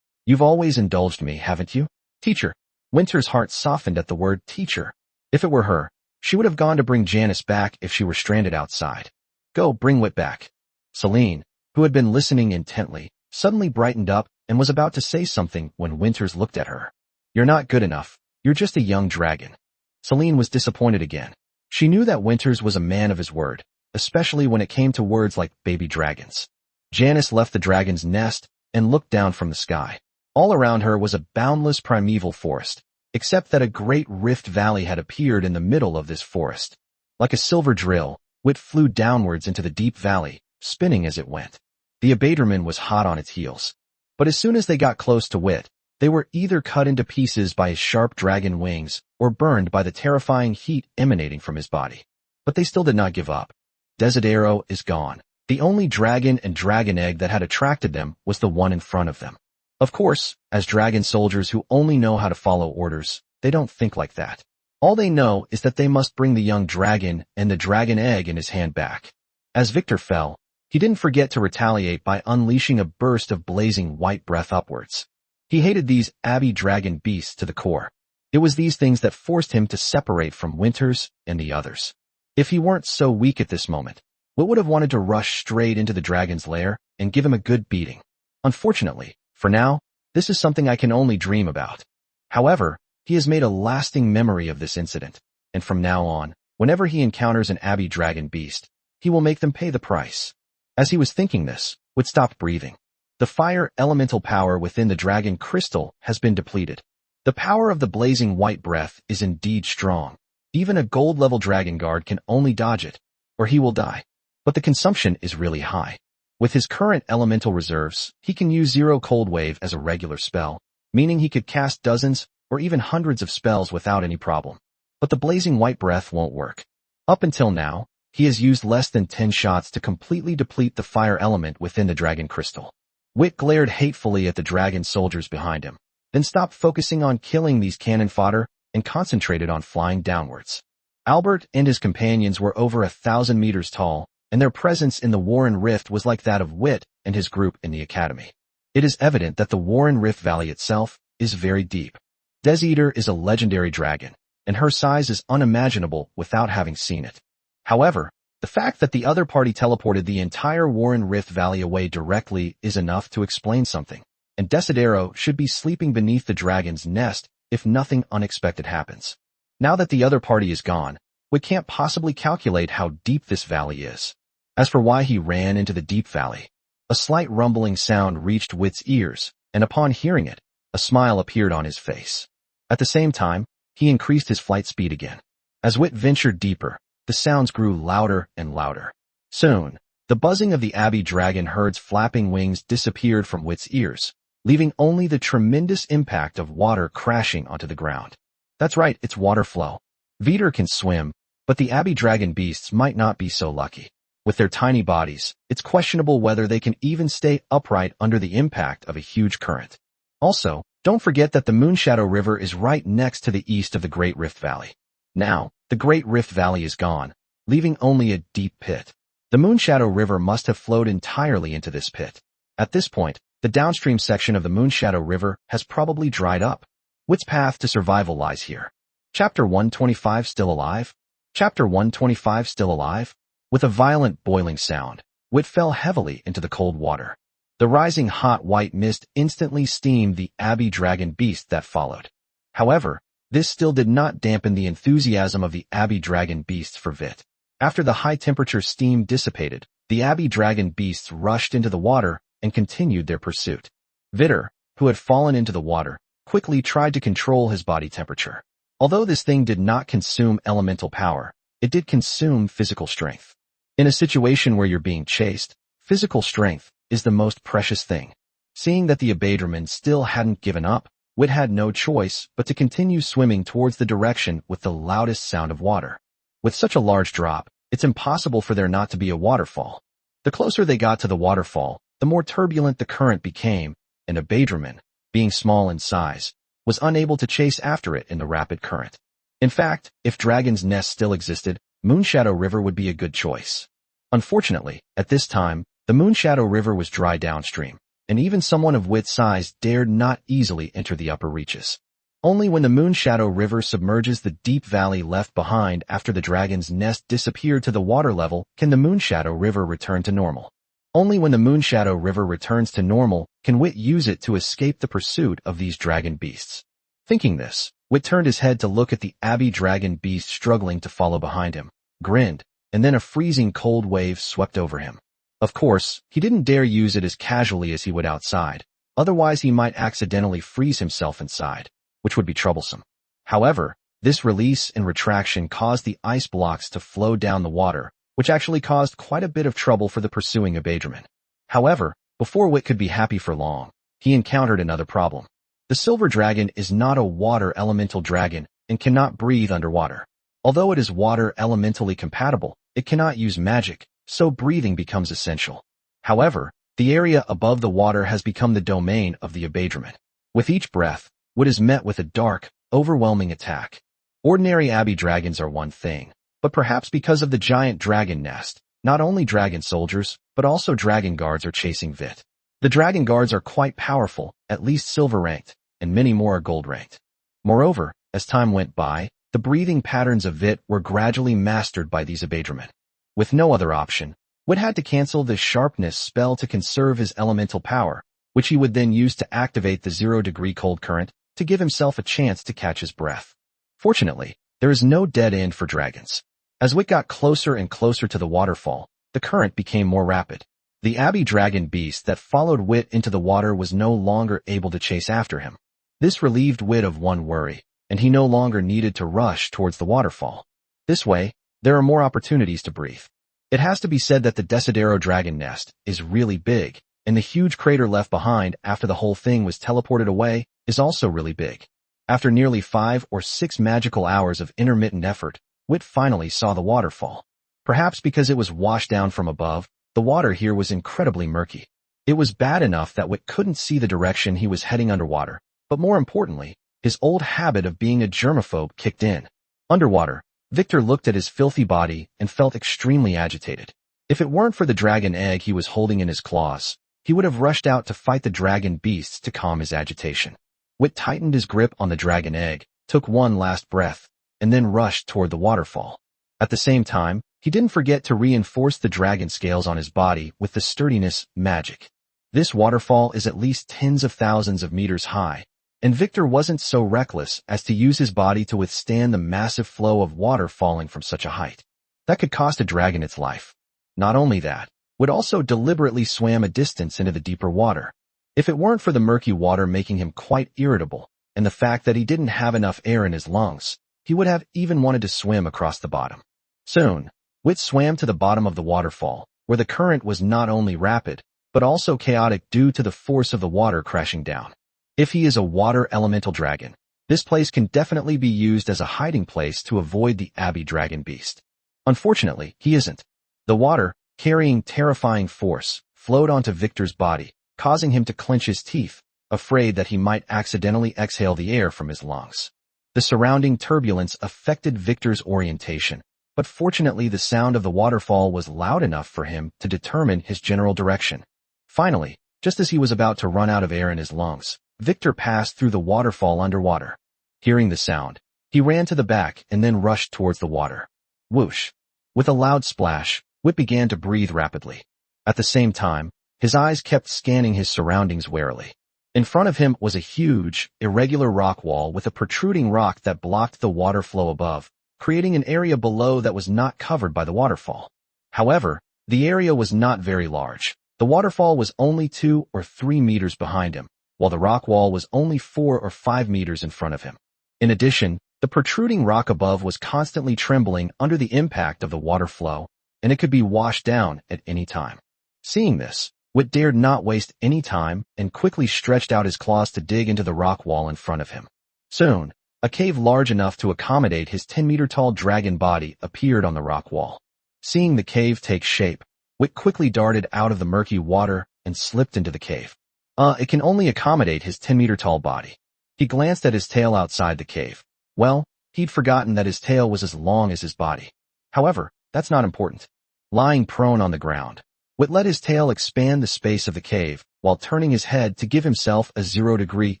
You've always indulged me, haven't you? Teacher. Winters' heart softened at the word teacher. If it were her, she would have gone to bring Janice back if she were stranded outside. Go, bring Wit back. Celine, who had been listening intently, suddenly brightened up and was about to say something when Winters looked at her. "You're not good enough. You're just a young dragon." Celine was disappointed again. She knew that Winters was a man of his word, especially when it came to words like baby dragons. Janice left the dragon's nest and looked down from the sky. All around her was a boundless primeval forest, except that a great rift valley had appeared in the middle of this forest. Like a silver drill, Wit flew downwards into the deep valley, spinning as it went. The abaterman was hot on its heels. But as soon as they got close to Wit, they were either cut into pieces by his sharp dragon wings or burned by the terrifying heat emanating from his body. But they still did not give up. Desidero is gone. The only dragon and dragon egg that had attracted them was the one in front of them. Of course, as dragon soldiers who only know how to follow orders, they don't think like that. All they know is that they must bring the young dragon and the dragon egg in his hand back. As Vittor fell, he didn't forget to retaliate by unleashing a burst of blazing white breath upwards. He hated these abbey dragon beasts to the core. It was these things that forced him to separate from Winters and the others. If he weren't so weak at this moment, Wit would have wanted to rush straight into the dragon's lair and give him a good beating. Unfortunately, for now, this is something I can only dream about. However, he has made a lasting memory of this incident, and from now on, whenever he encounters an abbey dragon beast, he will make them pay the price. As he was thinking this, Wit stopped breathing. The fire elemental power within the dragon crystal has been depleted. The power of the blazing white breath is indeed strong. Even a gold-level dragon guard can only dodge it, or he will die. But the consumption is really high. With his current elemental reserves, he can use Zero Cold Wave as a regular spell, meaning he could cast dozens or even hundreds of spells without any problem. But the blazing white breath won't work. Up until now, he has used less than 10 shots to completely deplete the fire element within the dragon crystal. Wit glared hatefully at the dragon soldiers behind him, then stopped focusing on killing these cannon fodder and concentrated on flying downwards. Albert and his companions were over 1,000 meters tall, and their presence in the Warren Rift was like that of Wit and his group in the academy. It is evident that the Warren Rift Valley itself is very deep. Deseater is a legendary dragon, and her size is unimaginable without having seen it. However, the fact that the other party teleported the entire Warren Rift Valley away directly is enough to explain something, and Desidero should be sleeping beneath the dragon's nest if nothing unexpected happens. Now that the other party is gone, we can't possibly calculate how deep this valley is. As for why he ran into the deep valley, a slight rumbling sound reached Wit's ears, and upon hearing it, a smile appeared on his face. At the same time, he increased his flight speed again. As Wit ventured deeper, the sounds grew louder and louder. Soon, the buzzing of the abbey dragon herd's flapping wings disappeared from Wit's ears, leaving only the tremendous impact of water crashing onto the ground. That's right, it's water flow. Vittor can swim, but the abbey dragon beasts might not be so lucky. With their tiny bodies, it's questionable whether they can even stay upright under the impact of a huge current. Also, don't forget that the Moonshadow River is right next to the east of the Great Rift Valley. Now, the Great Rift Valley is gone, leaving only a deep pit. The Moonshadow River must have flowed entirely into this pit. At this point, the downstream section of the Moonshadow River has probably dried up. Wit's path to survival lies here. Chapter 125 Still Alive? Chapter 125 Still Alive? With a violent boiling sound, Wit fell heavily into the cold water. The rising hot white mist instantly steamed the abbey dragon beast that followed. However, this still did not dampen the enthusiasm of the abbey dragon beasts for Vit. After the high-temperature steam dissipated, the abbey dragon beasts rushed into the water and continued their pursuit. Vittor, who had fallen into the water, quickly tried to control his body temperature. Although this thing did not consume elemental power, it did consume physical strength. In a situation where you're being chased, physical strength is the most precious thing. Seeing that the abaterman still hadn't given up, Wit had no choice but to continue swimming towards the direction with the loudest sound of water. With such a large drop, it's impossible for there not to be a waterfall. The closer they got to the waterfall, the more turbulent the current became, and abaterman, being small in size, was unable to chase after it in the rapid current. In fact, if Dragon's Nest still existed, Moonshadow River would be a good choice. Unfortunately, at this time, the Moonshadow River was dry downstream, and even someone of Wit's size dared not easily enter the upper reaches. Only when the Moonshadow River submerges the deep valley left behind after the Dragon's Nest disappeared to the water level can the Moonshadow River return to normal. Only when the Moonshadow River returns to normal can Wit use it to escape the pursuit of these dragon beasts. Thinking this, Wit turned his head to look at the Abbey dragon beast struggling to follow behind him, grinned, and then a freezing cold wave swept over him. Of course, he didn't dare use it as casually as he would outside, otherwise he might accidentally freeze himself inside, which would be troublesome. However, this release and retraction caused the ice blocks to flow down the water, which actually caused quite a bit of trouble for the pursuing Abadraman. However, before Wit could be happy for long, he encountered another problem. The silver dragon is not a water elemental dragon and cannot breathe underwater. Although it is water elementally compatible, it cannot use magic, so breathing becomes essential. However, the area above the water has become the domain of the Abadraman. With each breath, Wit is met with a dark, overwhelming attack. Ordinary Abbey dragons are one thing, but perhaps because of the giant dragon nest, not only dragon soldiers, but also dragon guards are chasing Vit. The dragon guards are quite powerful, at least silver-ranked, and many more are gold-ranked. Moreover, as time went by, the breathing patterns of Vit were gradually mastered by these Abadraman. With no other option, Wit had to cancel the sharpness spell to conserve his elemental power, which he would then use to activate the 0-degree cold current to give himself a chance to catch his breath. Fortunately, there is no dead end for dragons. As Wit got closer and closer to the waterfall, the current became more rapid. The Abbey dragon beast that followed Wit into the water was no longer able to chase after him. This relieved Wit of one worry, and he no longer needed to rush towards the waterfall. This way, there are more opportunities to breathe. It has to be said that the Desidero dragon nest is really big, and the huge crater left behind after the whole thing was teleported away is also really big. After nearly 5 or 6 magical hours of intermittent effort, Wit finally saw the waterfall. Perhaps because it was washed down from above, the water here was incredibly murky. It was bad enough that Wit couldn't see the direction he was heading underwater, but more importantly, his old habit of being a germaphobe kicked in. Underwater, Vittor looked at his filthy body and felt extremely agitated. If it weren't for the dragon egg he was holding in his claws, he would have rushed out to fight the dragon beasts to calm his agitation. Wit tightened his grip on the dragon egg, took one last breath, and then rushed toward the waterfall. At the same time, he didn't forget to reinforce the dragon scales on his body with the sturdiness magic. This waterfall is at least tens of thousands of meters high, and Vittor wasn't so reckless as to use his body to withstand the massive flow of water falling from such a height. That could cost a dragon its life. Not only that, Wit also deliberately swam a distance into the deeper water. If it weren't for the murky water making him quite irritable, and the fact that he didn't have enough air in his lungs, he would have even wanted to swim across the bottom. Soon, Wit swam to the bottom of the waterfall, where the current was not only rapid, but also chaotic due to the force of the water crashing down. If he is a water elemental dragon, this place can definitely be used as a hiding place to avoid the Abbey dragon beast. Unfortunately, he isn't. The water, carrying terrifying force, flowed onto Victor's body, causing him to clench his teeth, afraid that he might accidentally exhale the air from his lungs. The surrounding turbulence affected Victor's orientation, but fortunately the sound of the waterfall was loud enough for him to determine his general direction. Finally, just as he was about to run out of air in his lungs, Vittor passed through the waterfall underwater. Hearing the sound, he ran to the back and then rushed towards the water. Whoosh! With a loud splash, Wit began to breathe rapidly. At the same time, his eyes kept scanning his surroundings warily. In front of him was a huge, irregular rock wall with a protruding rock that blocked the water flow above, creating an area below that was not covered by the waterfall. However, the area was not very large. The waterfall was only 2 or 3 meters behind him, while the rock wall was only 4 or 5 meters in front of him. In addition, the protruding rock above was constantly trembling under the impact of the water flow, and it could be washed down at any time. Seeing this, Wit dared not waste any time and quickly stretched out his claws to dig into the rock wall in front of him. Soon, a cave large enough to accommodate his 10-meter-tall dragon body appeared on the rock wall. Seeing the cave take shape, Wit quickly darted out of the murky water and slipped into the cave. It can only accommodate his 10-meter-tall body. He glanced at his tail outside the cave. Well, he'd forgotten that his tail was as long as his body. However, that's not important. Lying prone on the ground, Wit let his tail expand the space of the cave while turning his head to give himself a 0-degree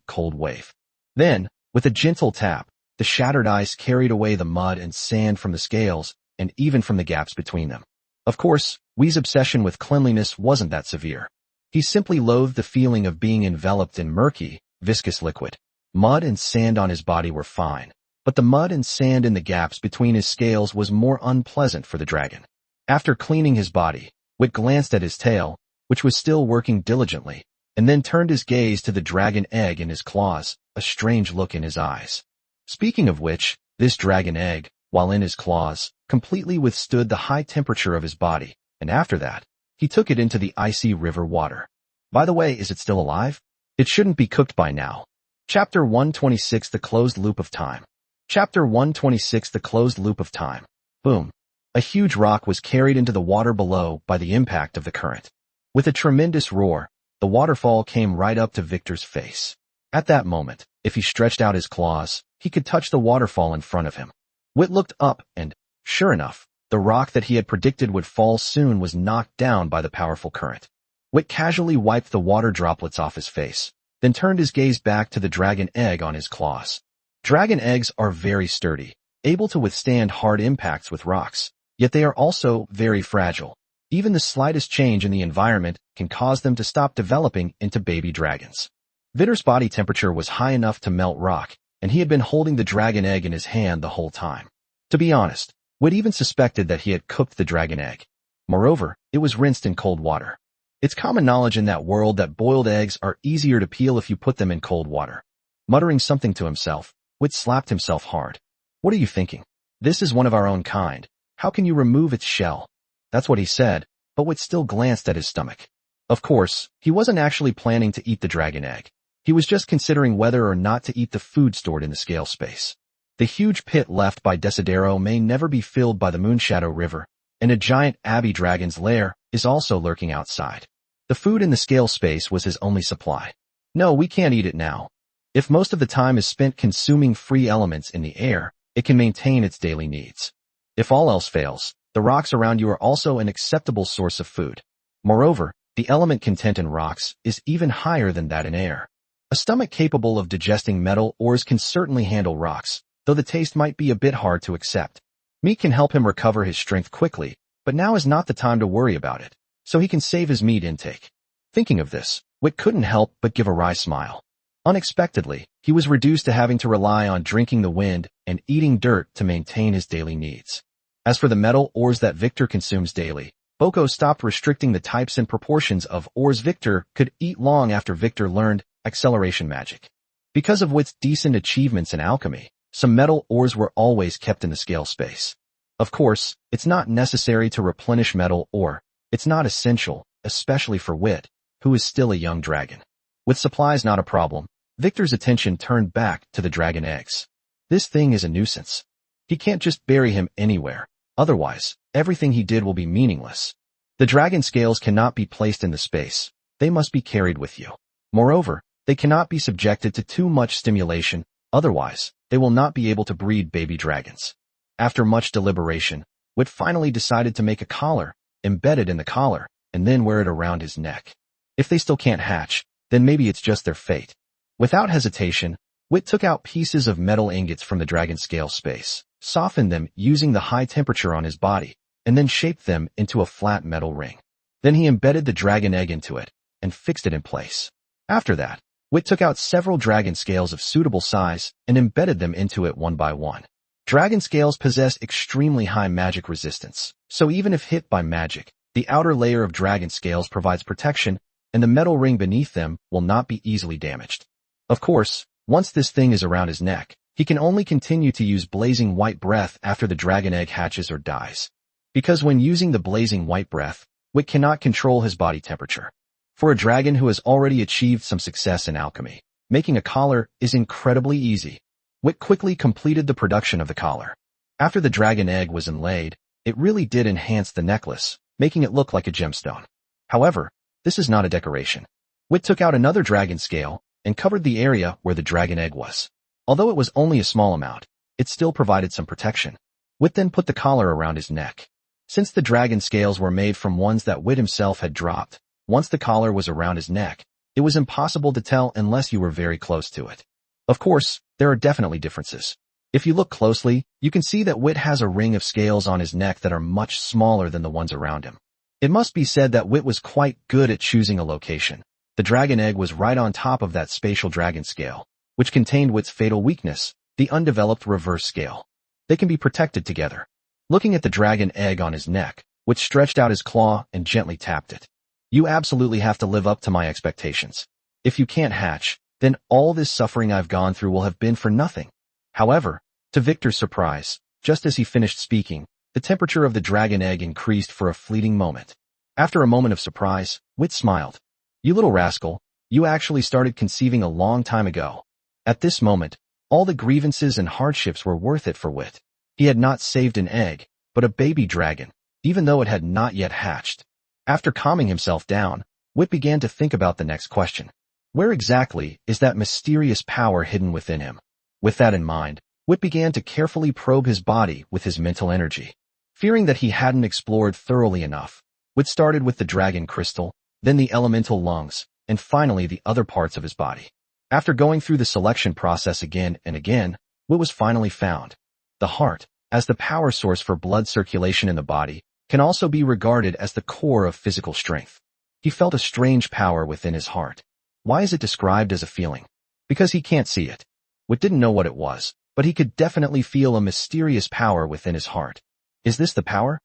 cold wave. Then, with a gentle tap, the shattered ice carried away the mud and sand from the scales and even from the gaps between them. Of course, Wit's obsession with cleanliness wasn't that severe. He simply loathed the feeling of being enveloped in murky, viscous liquid. Mud and sand on his body were fine, but the mud and sand in the gaps between his scales was more unpleasant for the dragon. After cleaning his body, Wit glanced at his tail, which was still working diligently, and then turned his gaze to the dragon egg in his claws, a strange look in his eyes. Speaking of which, this dragon egg, while in his claws, completely withstood the high temperature of his body, and after that, he took it into the icy river water. By the way, is it still alive? It shouldn't be cooked by now. Chapter 126 The Closed Loop of Time. Chapter 126 The Closed Loop of Time. Boom. A huge rock was carried into the water below by the impact of the current. With a tremendous roar, the waterfall came right up to Vittor's face. At that moment, if he stretched out his claws, he could touch the waterfall in front of him. Wit looked up and, sure enough, the rock that he had predicted would fall soon was knocked down by the powerful current. Wit casually wiped the water droplets off his face, then turned his gaze back to the dragon egg on his claws. Dragon eggs are very sturdy, able to withstand hard impacts with rocks, yet they are also very fragile. Even the slightest change in the environment can cause them to stop developing into baby dragons. Vittor's body temperature was high enough to melt rock, and he had been holding the dragon egg in his hand the whole time. To be honest, Wit even suspected that he had cooked the dragon egg. Moreover, it was rinsed in cold water. It's common knowledge in that world that boiled eggs are easier to peel if you put them in cold water. Muttering something to himself, Wit slapped himself hard. What are you thinking? This is one of our own kind. How can you remove its shell? That's what he said, but Wit still glanced at his stomach. Of course, he wasn't actually planning to eat the dragon egg. He was just considering whether or not to eat the food stored in the scale space. The huge pit left by Desidero may never be filled by the Moonshadow River, and a giant abbey dragon's lair is also lurking outside. The food in the scale space was his only supply. No, we can't eat it now. If most of the time is spent consuming free elements in the air, it can maintain its daily needs. If all else fails, the rocks around you are also an acceptable source of food. Moreover, the element content in rocks is even higher than that in air. A stomach capable of digesting metal ores can certainly handle rocks, though the taste might be a bit hard to accept. Meat can help him recover his strength quickly, but now is not the time to worry about it, so he can save his meat intake. Thinking of this, Wit couldn't help but give a wry smile. Unexpectedly, he was reduced to having to rely on drinking the wind and eating dirt to maintain his daily needs. As for the metal ores that Vittor consumes daily, Boko stopped restricting the types and proportions of ores Vittor could eat long after Vittor learned acceleration magic. Because of Wit's decent achievements in alchemy, some metal ores were always kept in the scale space. Of course, it's not necessary to replenish metal ore. It's not essential, especially for Wit, who is still a young dragon. With supplies not a problem, Vittor's attention turned back to the dragon eggs. This thing is a nuisance. He can't just bury him anywhere, otherwise, everything he did will be meaningless. The dragon scales cannot be placed in the space. They must be carried with you. Moreover, they cannot be subjected to too much stimulation, otherwise, they will not be able to breed baby dragons. After much deliberation, Wit finally decided to make a collar, embed it in the collar, and then wear it around his neck. If they still can't hatch, then maybe it's just their fate. Without hesitation, Wit took out pieces of metal ingots from the dragon scale space, softened them using the high temperature on his body, and then shaped them into a flat metal ring. Then he embedded the dragon egg into it, and fixed it in place. After that, Wit took out several dragon scales of suitable size and embedded them into it one by one. Dragon scales possess extremely high magic resistance, so even if hit by magic, the outer layer of dragon scales provides protection, and the metal ring beneath them will not be easily damaged. Of course, once this thing is around his neck, he can only continue to use blazing white breath after the dragon egg hatches or dies. Because when using the blazing white breath, Wit cannot control his body temperature. For a dragon who has already achieved some success in alchemy, making a collar is incredibly easy. Wit quickly completed the production of the collar. After the dragon egg was inlaid, it really did enhance the necklace, making it look like a gemstone. However, this is not a decoration. Wit took out another dragon scale and covered the area where the dragon egg was. Although it was only a small amount, it still provided some protection. Wit then put the collar around his neck. Since the dragon scales were made from ones that Wit himself had dropped, once the collar was around his neck, it was impossible to tell unless you were very close to it. Of course, there are definitely differences. If you look closely, you can see that Wit has a ring of scales on his neck that are much smaller than the ones around him. It must be said that Wit was quite good at choosing a location. The dragon egg was right on top of that spatial dragon scale, which contained Wit's fatal weakness, the undeveloped reverse scale. They can be protected together. Looking at the dragon egg on his neck, Wit stretched out his claw and gently tapped it. You absolutely have to live up to my expectations. If you can't hatch, then all this suffering I've gone through will have been for nothing. However, to Victor's surprise, just as he finished speaking, the temperature of the dragon egg increased for a fleeting moment. After a moment of surprise, Wit smiled. You little rascal, you actually started conceiving a long time ago. At this moment, all the grievances and hardships were worth it for Wit. He had not saved an egg, but a baby dragon, even though it had not yet hatched. After calming himself down, Wit began to think about the next question. Where exactly is that mysterious power hidden within him? With that in mind, Wit began to carefully probe his body with his mental energy. Fearing that he hadn't explored thoroughly enough, Wit started with the dragon crystal, then the elemental lungs, and finally the other parts of his body. After going through the selection process again and again, Wit was finally found. The heart, as the power source for blood circulation in the body, can also be regarded as the core of physical strength. He felt a strange power within his heart. Why is it described as a feeling? Because he can't see it. Wit didn't know what it was, but he could definitely feel a mysterious power within his heart. Is this the power?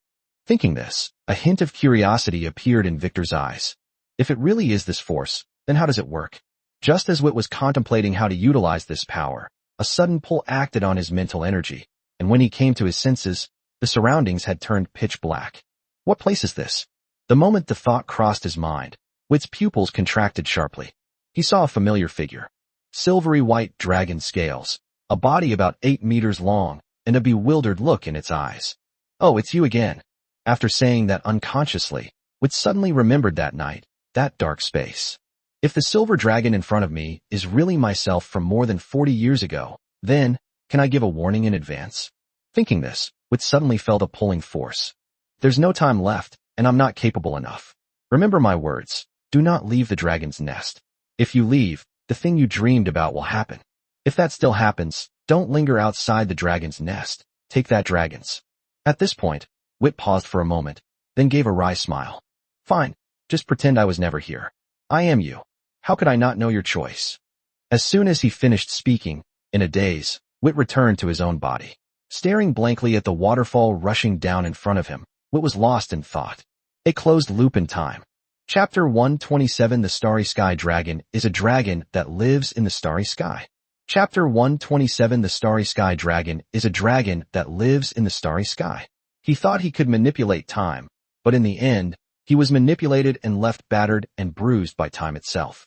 Thinking this, a hint of curiosity appeared in Victor's eyes. If it really is this force, then how does it work? Just as Wit was contemplating how to utilize this power, a sudden pull acted on his mental energy, and when he came to his senses, the surroundings had turned pitch black. What place is this? The moment the thought crossed his mind, Wit's pupils contracted sharply. He saw a familiar figure. Silvery white dragon scales, a body about 8 meters long, and a bewildered look in its eyes. Oh, it's you again. After saying that unconsciously, Wit suddenly remembered that night, that dark space. If the silver dragon in front of me is really myself from more than 40 years ago, then, can I give a warning in advance? Thinking this, Wit suddenly felt a pulling force. There's no time left, and I'm not capable enough. Remember my words. Do not leave the dragon's nest. If you leave, the thing you dreamed about will happen. If that still happens, don't linger outside the dragon's nest. Take that dragon's. At this point, Wit paused for a moment, then gave a wry smile. Fine, just pretend I was never here. I am you. How could I not know your choice? As soon as he finished speaking, in a daze, Wit returned to his own body. Staring blankly at the waterfall rushing down in front of him, Wit was lost in thought. A closed loop in time. Chapter 127 The Starry Sky Dragon is a dragon that lives in the starry sky. Chapter 127 The Starry Sky Dragon is a dragon that lives in the starry sky. He thought he could manipulate time, but in the end, he was manipulated and left battered and bruised by time itself.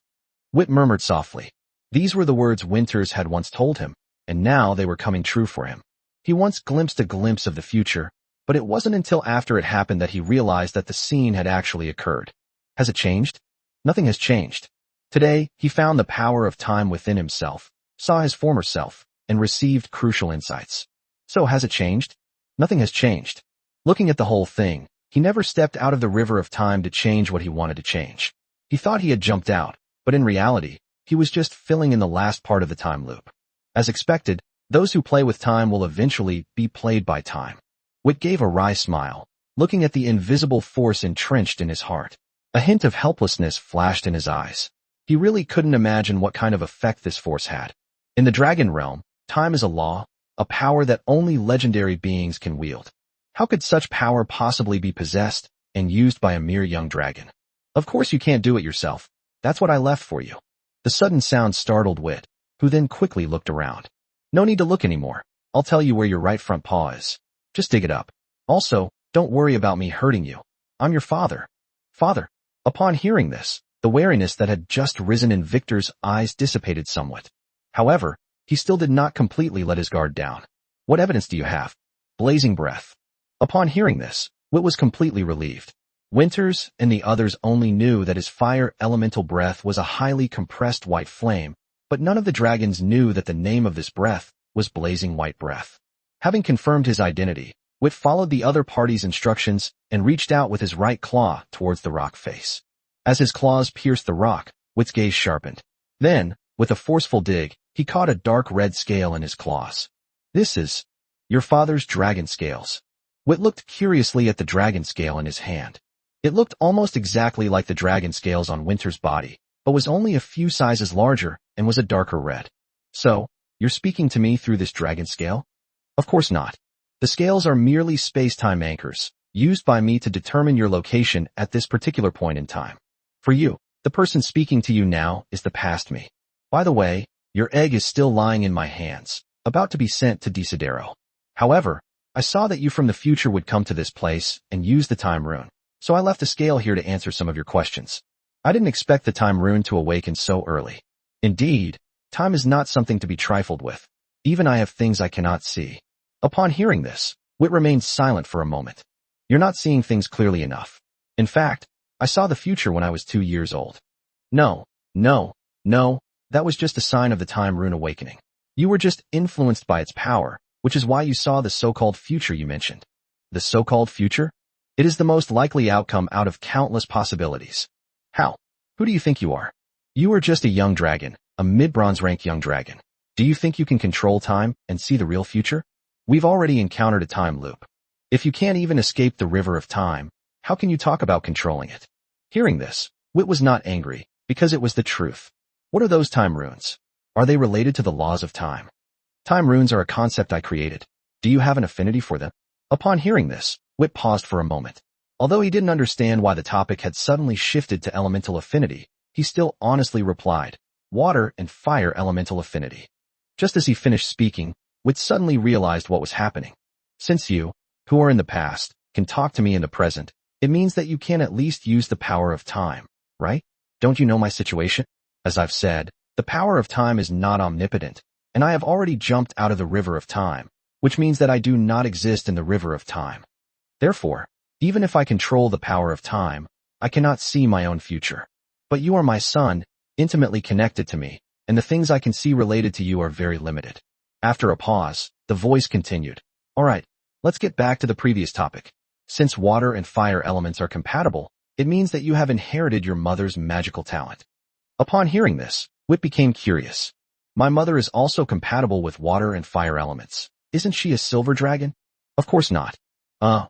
Wit murmured softly. These were the words Winters had once told him, and now they were coming true for him. He once glimpsed a glimpse of the future, but it wasn't until after it happened that he realized that the scene had actually occurred. Has it changed? Nothing has changed. Today, he found the power of time within himself, saw his former self, and received crucial insights. So has it changed? Nothing has changed. Looking at the whole thing, he never stepped out of the river of time to change what he wanted to change. He thought he had jumped out, but in reality, he was just filling in the last part of the time loop. As expected, those who play with time will eventually be played by time. Wit gave a wry smile, looking at the invisible force entrenched in his heart. A hint of helplessness flashed in his eyes. He really couldn't imagine what kind of effect this force had. In the dragon realm, time is a law, a power that only legendary beings can wield. How could such power possibly be possessed and used by a mere young dragon? Of course you can't do it yourself. That's what I left for you. The sudden sound startled Wit, who then quickly looked around. No need to look anymore. I'll tell you where your right front paw is. Just dig it up. Also, don't worry about me hurting you. I'm your father. Father. Upon hearing this, the wariness that had just risen in Victor's eyes dissipated somewhat. However, he still did not completely let his guard down. What evidence do you have? Blazing breath. Upon hearing this, Wit was completely relieved. Winters and the others only knew that his fire elemental breath was a highly compressed white flame, but none of the dragons knew that the name of this breath was blazing white breath. Having confirmed his identity, Wit followed the other party's instructions and reached out with his right claw towards the rock face. As his claws pierced the rock, Wit's gaze sharpened. Then, with a forceful dig, he caught a dark red scale in his claws. This is your father's dragon scales. Wit looked curiously at the dragon scale in his hand. It looked almost exactly like the dragon scales on Winter's body, but was only a few sizes larger and was a darker red. So, you're speaking to me through this dragon scale? Of course not. The scales are merely space-time anchors, used by me to determine your location at this particular point in time. For you, the person speaking to you now is the past me. By the way, your egg is still lying in my hands, about to be sent to Desidero. However, I saw that you from the future would come to this place and use the time rune, so I left a scale here to answer some of your questions. I didn't expect the time rune to awaken so early. Indeed, time is not something to be trifled with. Even I have things I cannot see. Upon hearing this, Wit remained silent for a moment. You're not seeing things clearly enough. In fact, I saw the future when I was 2 years old. No, that was just a sign of the time rune awakening. You were just influenced by its power, which is why you saw the so-called future you mentioned. The so-called future? It is the most likely outcome out of countless possibilities. How? Who do you think you are? You are just a young dragon, a mid-bronze rank young dragon. Do you think you can control time and see the real future? We've already encountered a time loop. If you can't even escape the river of time, how can you talk about controlling it? Hearing this, Wit was not angry, because it was the truth. What are those time runes? Are they related to the laws of time? Time runes are a concept I created. Do you have an affinity for them? Upon hearing this, Wit paused for a moment. Although he didn't understand why the topic had suddenly shifted to elemental affinity, he still honestly replied, water and fire elemental affinity. Just as he finished speaking, Wit suddenly realized what was happening. Since you, who are in the past, can talk to me in the present, it means that you can at least use the power of time, right? Don't you know my situation? As I've said, the power of time is not omnipotent, and I have already jumped out of the river of time, which means that I do not exist in the river of time. Therefore, even if I control the power of time, I cannot see my own future. But you are my son, intimately connected to me, and the things I can see related to you are very limited. After a pause, the voice continued. Alright, let's get back to the previous topic. Since water and fire elements are compatible, it means that you have inherited your mother's magical talent. Upon hearing this, Wit became curious. My mother is also compatible with water and fire elements. Isn't she a silver dragon? Of course not.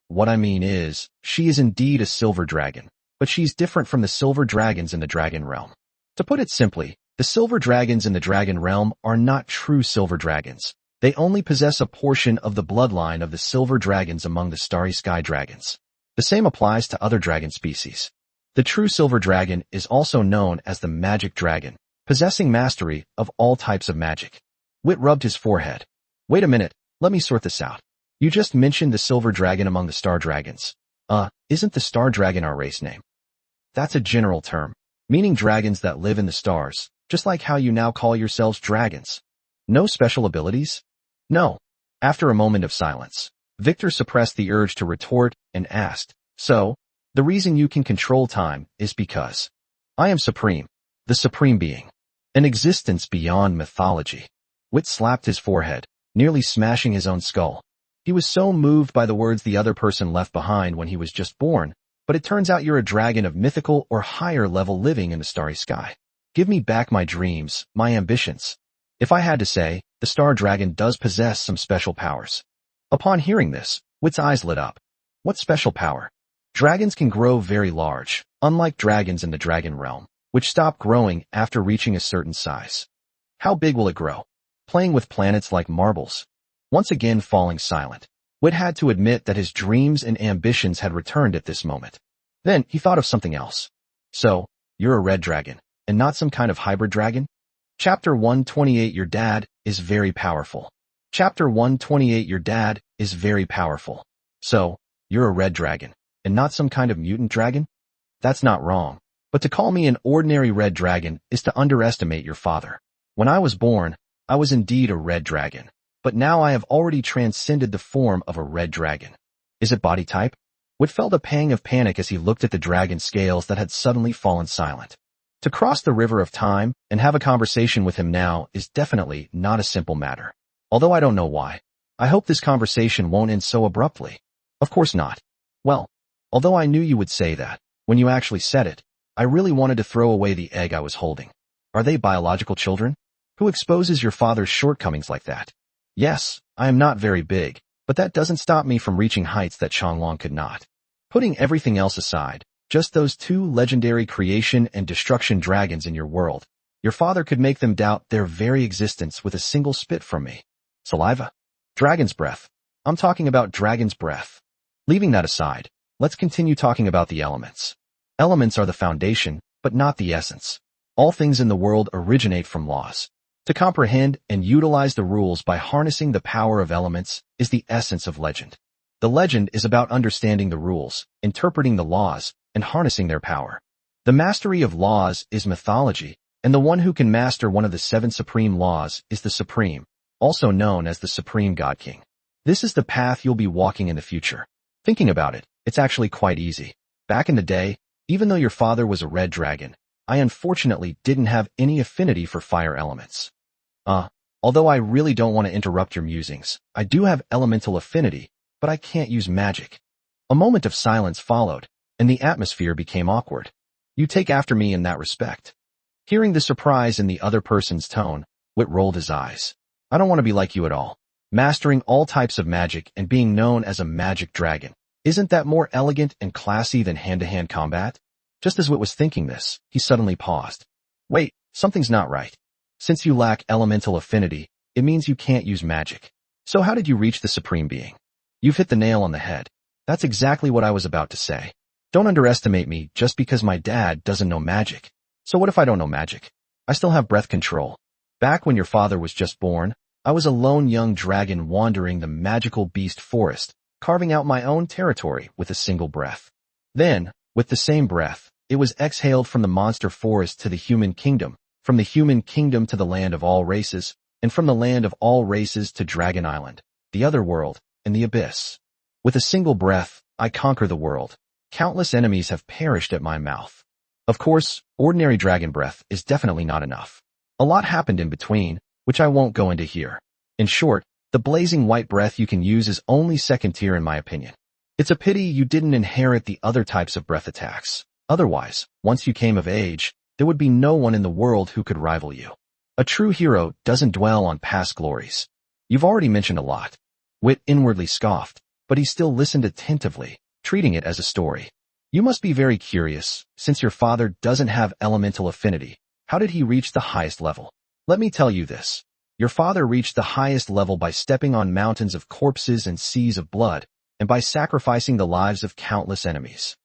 What I mean is, she is indeed a silver dragon, but she's different from the silver dragons in the dragon realm. To put it simply, the silver dragons in the dragon realm are not true silver dragons. They only possess a portion of the bloodline of the silver dragons among the starry sky dragons. The same applies to other dragon species. The true silver dragon is also known as the magic dragon, possessing mastery of all types of magic. Wit rubbed his forehead. Wait a minute, let me sort this out. You just mentioned the silver dragon among the star dragons. Isn't the star dragon our race name? That's a general term, meaning dragons that live in the stars, just like how you now call yourselves dragons. No special abilities? No. After a moment of silence, Victor suppressed the urge to retort and asked, so, the reason you can control time is because I am supreme, the supreme being, an existence beyond mythology. Wit slapped his forehead, nearly smashing his own skull. He was so moved by the words the other person left behind when he was just born, but it turns out you're a dragon of mythical or higher level living in the starry sky. Give me back my dreams, my ambitions. If I had to say, the star dragon does possess some special powers. Upon hearing this, Wit's eyes lit up. What special power? Dragons can grow very large, unlike dragons in the dragon realm, which stop growing after reaching a certain size. How big will it grow? Playing with planets like marbles. Once again falling silent, Wit had to admit that his dreams and ambitions had returned at this moment. Then he thought of something else. So, you're a red dragon, and not some kind of hybrid dragon? Chapter 128 Your dad is very powerful. Chapter 128 Your dad is very powerful. So, you're a red dragon, and not some kind of mutant dragon? That's not wrong, but to call me an ordinary red dragon is to underestimate your father. When I was born, I was indeed a red dragon, but now I have already transcended the form of a red dragon. Is it body type? Wit felt a pang of panic as he looked at the dragon scales that had suddenly fallen silent. To cross the river of time and have a conversation with him now is definitely not a simple matter. Although I don't know why. I hope this conversation won't end so abruptly. Of course not. Well, although I knew you would say that, when you actually said it, I really wanted to throw away the egg I was holding. Are they biological children? Who exposes your father's shortcomings like that? Yes, I am not very big, but that doesn't stop me from reaching heights that Changlong could not. Putting everything else aside, Just those two legendary creation and destruction dragons in your world. Your father could make them doubt their very existence with a single spit from me. Saliva? Dragon's breath. I'm talking about dragon's breath. Leaving that aside, let's continue talking about the elements. Elements are the foundation, but not the essence. All things in the world originate from laws. To comprehend and utilize the rules by harnessing the power of elements is the essence of legend. The legend is about understanding the rules, interpreting the laws, and harnessing their power. The mastery of laws is mythology, and the one who can master one of the 7 supreme laws is the Supreme, also known as the Supreme God King. This is the path you'll be walking in the future. Thinking about it, it's actually quite easy. Back in the day, even though your father was a red dragon, I unfortunately didn't have any affinity for fire elements. Although I really don't want to interrupt your musings, I do have elemental affinity, but I can't use magic. A moment of silence followed, and the atmosphere became awkward. You take after me in that respect. Hearing the surprise in the other person's tone, Whit rolled his eyes. I don't want to be like you at all. Mastering all types of magic and being known as a magic dragon. Isn't that more elegant and classy than hand-to-hand combat? Just as Whit was thinking this, he suddenly paused. Wait, something's not right. Since you lack elemental affinity, it means you can't use magic. So how did you reach the Supreme Being? You've hit the nail on the head. That's exactly what I was about to say. Don't underestimate me just because my dad doesn't know magic. So what if I don't know magic? I still have breath control. Back when your father was just born, I was a lone young dragon wandering the magical beast forest, carving out my own territory with a single breath. Then, with the same breath, it was exhaled from the monster forest to the human kingdom, from the human kingdom to the land of all races, and from the land of all races to Dragon Island, the other world, and the abyss. With a single breath, I conquer the world. Countless enemies have perished at my mouth. Of course, ordinary dragon breath is definitely not enough. A lot happened in between, which I won't go into here. In short, the blazing white breath you can use is only second tier in my opinion. It's a pity you didn't inherit the other types of breath attacks. Otherwise, once you came of age, there would be no one in the world who could rival you. A true hero doesn't dwell on past glories. You've already mentioned a lot. Whit inwardly scoffed, but he still listened attentively, treating it as a story. You must be very curious, since your father doesn't have elemental affinity. How did he reach the highest level? Let me tell you this. Your father reached the highest level by stepping on mountains of corpses and seas of blood, and by sacrificing the lives of countless enemies.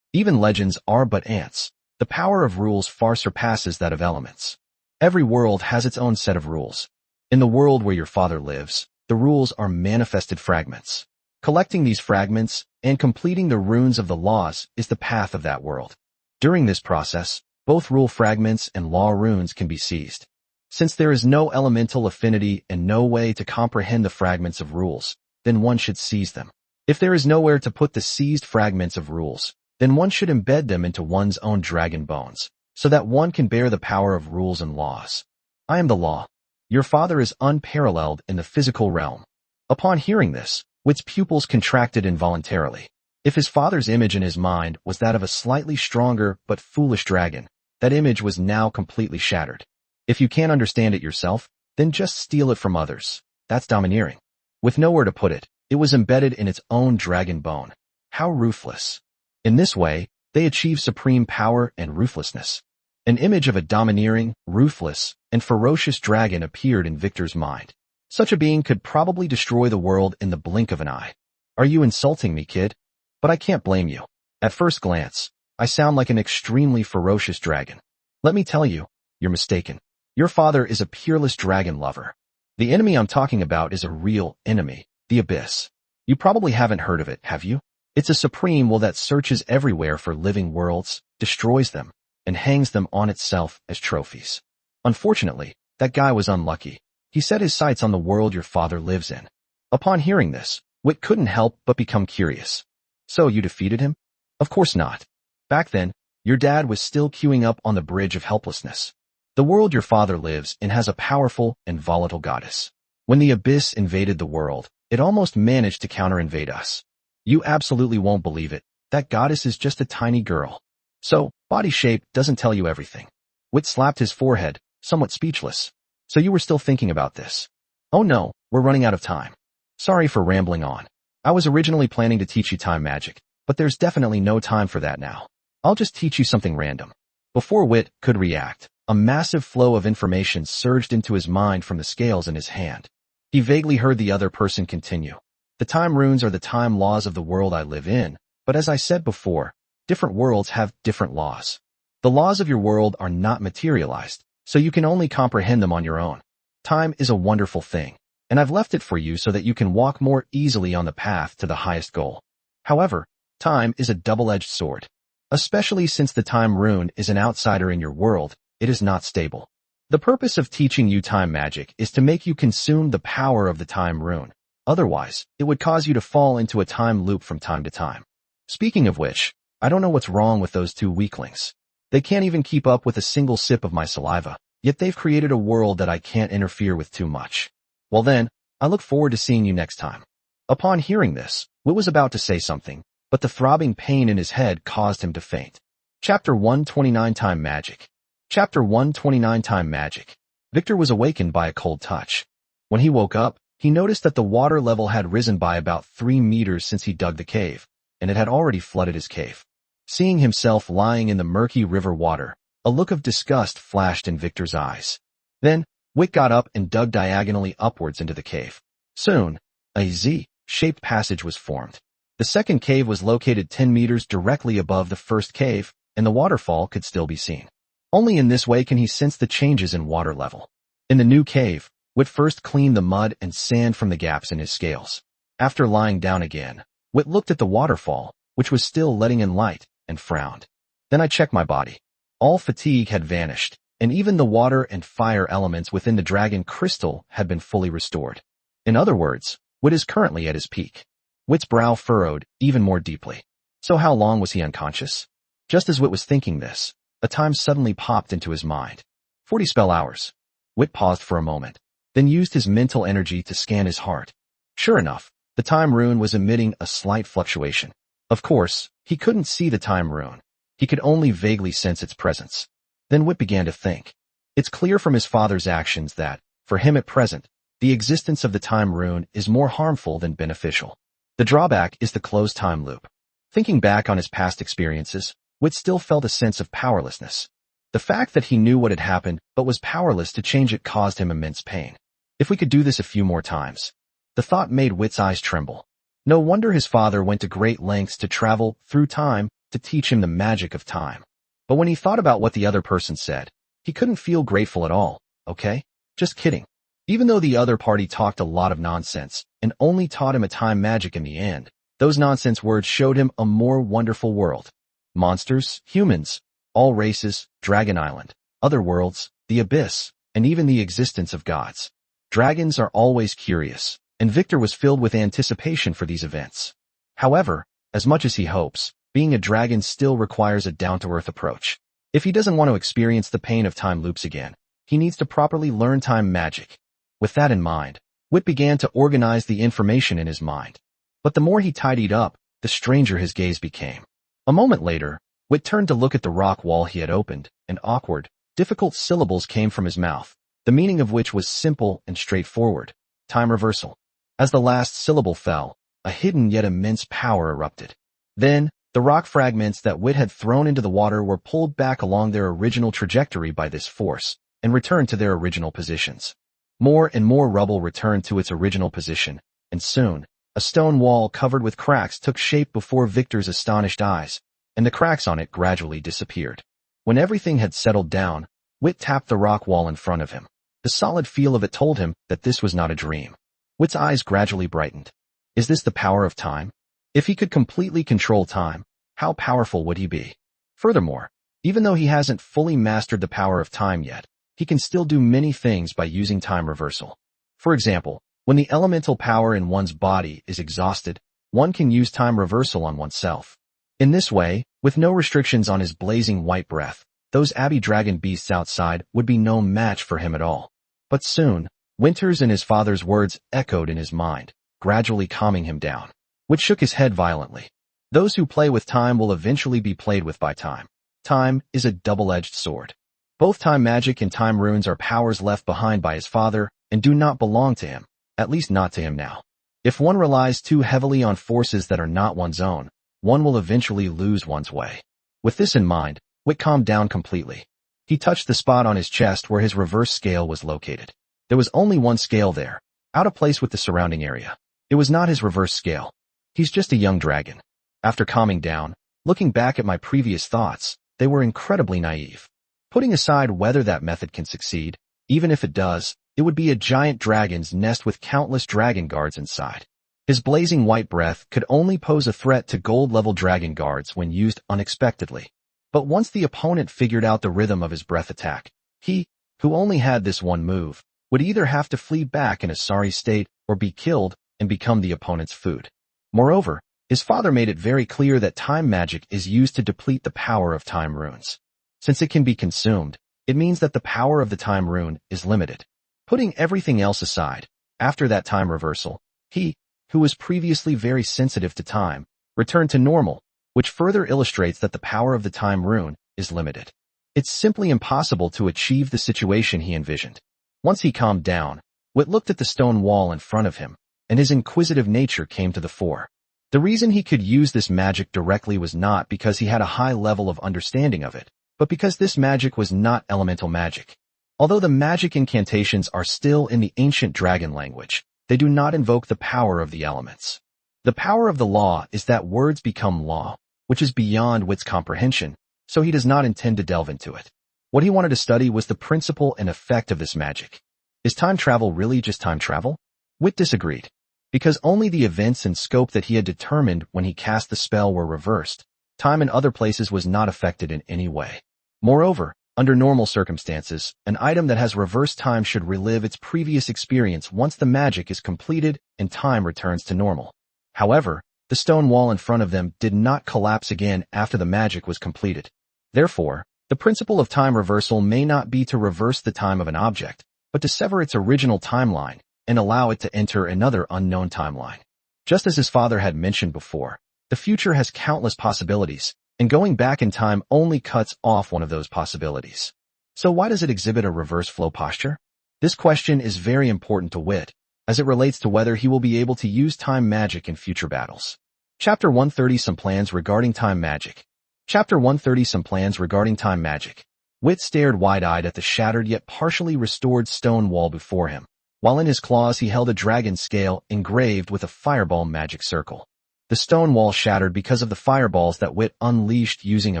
Even legends are but ants. The power of rules far surpasses that of elements. Every world has its own set of rules. In the world where your father lives, the rules are manifested fragments. Collecting these fragments and completing the runes of the laws is the path of that world. During this process, both rule fragments and law runes can be seized. Since there is no elemental affinity and no way to comprehend the fragments of rules, then one should seize them. If there is nowhere to put the seized fragments of rules, then one should embed them into one's own dragon bones, so that one can bear the power of rules and laws. I am the law. Your father is unparalleled in the physical realm. Upon hearing this, Whit's pupils contracted involuntarily. If his father's image in his mind was that of a slightly stronger but foolish dragon, that image was now completely shattered. If you can't understand it yourself, then just steal it from others. That's domineering. With nowhere to put it, it was embedded in its own dragon bone. How ruthless. In this way, they achieve supreme power and ruthlessness. An image of a domineering, ruthless, and ferocious dragon appeared in Vittor's mind. Such a being could probably destroy the world in the blink of an eye. Are you insulting me, kid? But I can't blame you. At first glance, I sound like an extremely ferocious dragon. Let me tell you, you're mistaken. Your father is a peerless dragon lover. The enemy I'm talking about is a real enemy, the abyss. You probably haven't heard of it, have you? It's a supreme will that searches everywhere for living worlds, destroys them, and hangs them on itself as trophies. Unfortunately, that guy was unlucky. He set his sights on the world your father lives in. Upon hearing this, Whit couldn't help but become curious. So you defeated him? Of course not. Back then, your dad was still queuing up on the bridge of helplessness. The world your father lives in has a powerful and volatile goddess. When the abyss invaded the world, it almost managed to counter-invade us. You absolutely won't believe it. That goddess is just a tiny girl. So, body shape doesn't tell you everything. Whit slapped his forehead, somewhat speechless. So you were still thinking about this? Oh no, we're running out of time. Sorry for rambling on. I was originally planning to teach you time magic, but there's definitely no time for that now. I'll just teach you something random. Before Wit could react, a massive flow of information surged into his mind from the scales in his hand. He vaguely heard the other person continue. The time runes are the time laws of the world I live in, but as I said before, different worlds have different laws. The laws of your world are not materialized, so you can only comprehend them on your own. Time is a wonderful thing, and I've left it for you so that you can walk more easily on the path to the highest goal. However, time is a double-edged sword. Especially since the time rune is an outsider in your world, it is not stable. The purpose of teaching you time magic is to make you consume the power of the time rune. Otherwise, it would cause you to fall into a time loop from time to time. Speaking of which, I don't know what's wrong with those two weaklings. They can't even keep up with a single sip of my saliva, yet they've created a world that I can't interfere with too much. Well then, I look forward to seeing you next time. Upon hearing this, Wit was about to say something, but the throbbing pain in his head caused him to faint. Chapter 129 Time Magic. Chapter 129 Time Magic. Vittor was awakened by a cold touch. When he woke up, he noticed that the water level had risen by about 3 meters since he dug the cave, and it had already flooded his cave. Seeing himself lying in the murky river water, a look of disgust flashed in Vittor's eyes. Then, Wit got up and dug diagonally upwards into the cave. Soon, a Z-shaped passage was formed. The second cave was located 10 meters directly above the first cave, and the waterfall could still be seen. Only in this way can he sense the changes in water level. In the new cave, Wit first cleaned the mud and sand from the gaps in his scales. After lying down again, Wit looked at the waterfall, which was still letting in light, and frowned. Then I checked my body. All fatigue had vanished, and even the water and fire elements within the dragon crystal had been fully restored. In other words, Wit is currently at his peak. Wit's brow furrowed even more deeply. So how long was he unconscious? Just as Wit was thinking this, a time suddenly popped into his mind. 40 spell hours. Wit paused for a moment, then used his mental energy to scan his heart. Sure enough, the time rune was emitting a slight fluctuation. Of course, he couldn't see the time rune. He could only vaguely sense its presence. Then Wit began to think. It's clear from his father's actions that, for him at present, the existence of the time rune is more harmful than beneficial. The drawback is the closed time loop. Thinking back on his past experiences, Wit still felt a sense of powerlessness. The fact that he knew what had happened but was powerless to change it caused him immense pain. If we could do this a few more times. The thought made Wit's eyes tremble. No wonder his father went to great lengths to travel through time to teach him the magic of time. But when he thought about what the other person said, he couldn't feel grateful at all, okay? Just kidding. Even though the other party talked a lot of nonsense and only taught him a time magic in the end, those nonsense words showed him a more wonderful world. Monsters, humans, all races, Dragon Island, other worlds, the abyss, and even the existence of gods. Dragons are always curious, and Vittor was filled with anticipation for these events. However, as much as he hopes, being a dragon still requires a down-to-earth approach. If he doesn't want to experience the pain of time loops again, he needs to properly learn time magic. With that in mind, Wit began to organize the information in his mind. But the more he tidied up, the stranger his gaze became. A moment later, Wit turned to look at the rock wall he had opened, and awkward, difficult syllables came from his mouth, the meaning of which was simple and straightforward. Time reversal. As the last syllable fell, a hidden yet immense power erupted. Then, the rock fragments that Wit had thrown into the water were pulled back along their original trajectory by this force, and returned to their original positions. More and more rubble returned to its original position, and soon, a stone wall covered with cracks took shape before Vittor's astonished eyes, and the cracks on it gradually disappeared. When everything had settled down, Wit tapped the rock wall in front of him. The solid feel of it told him that this was not a dream. Wit's eyes gradually brightened. Is this the power of time? If he could completely control time, how powerful would he be? Furthermore, even though he hasn't fully mastered the power of time yet, he can still do many things by using time reversal. For example, when the elemental power in one's body is exhausted, one can use time reversal on oneself. In this way, with no restrictions on his blazing white breath, those abbey dragon beasts outside would be no match for him at all. But soon, Winter's and his father's words echoed in his mind, gradually calming him down. Wit shook his head violently. Those who play with time will eventually be played with by time. Time is a double-edged sword. Both time magic and time runes are powers left behind by his father and do not belong to him, at least not to him now. If one relies too heavily on forces that are not one's own, one will eventually lose one's way. With this in mind, Wit calmed down completely. He touched the spot on his chest where his reverse scale was located. There was only one scale there, out of place with the surrounding area. It was not his reverse scale. He's just a young dragon. After calming down, looking back at my previous thoughts, they were incredibly naive. Putting aside whether that method can succeed, even if it does, it would be a giant dragon's nest with countless dragon guards inside. His blazing white breath could only pose a threat to gold-level dragon guards when used unexpectedly. But once the opponent figured out the rhythm of his breath attack, he, who only had this one move, would either have to flee back in a sorry state or be killed and become the opponent's food. Moreover, his father made it very clear that time magic is used to deplete the power of time runes. Since it can be consumed, it means that the power of the time rune is limited. Putting everything else aside, after that time reversal, he, who was previously very sensitive to time, returned to normal, which further illustrates that the power of the time rune is limited. It's simply impossible to achieve the situation he envisioned. Once he calmed down, Wit looked at the stone wall in front of him, and his inquisitive nature came to the fore. The reason he could use this magic directly was not because he had a high level of understanding of it, but because this magic was not elemental magic. Although the magic incantations are still in the ancient dragon language, they do not invoke the power of the elements. The power of the law is that words become law, which is beyond Wit's comprehension, so he does not intend to delve into it. What he wanted to study was the principle and effect of this magic. Is time travel really just time travel? Wit disagreed. Because only the events and scope that he had determined when he cast the spell were reversed, time in other places was not affected in any way. Moreover, under normal circumstances, an item that has reversed time should relive its previous experience once the magic is completed and time returns to normal. However, the stone wall in front of them did not collapse again after the magic was completed. Therefore, the principle of time reversal may not be to reverse the time of an object, but to sever its original timeline and allow it to enter another unknown timeline. Just as his father had mentioned before, the future has countless possibilities, and going back in time only cuts off one of those possibilities. So why does it exhibit a reverse flow posture? This question is very important to Wit, as it relates to whether he will be able to use time magic in future battles. Chapter 130 Some Plans Regarding Time Magic. Chapter 130 Some Plans Regarding Time Magic. Wit stared wide-eyed at the shattered yet partially restored stone wall before him, while in his claws he held a dragon scale engraved with a fireball magic circle. The stone wall shattered because of the fireballs that Wit unleashed using a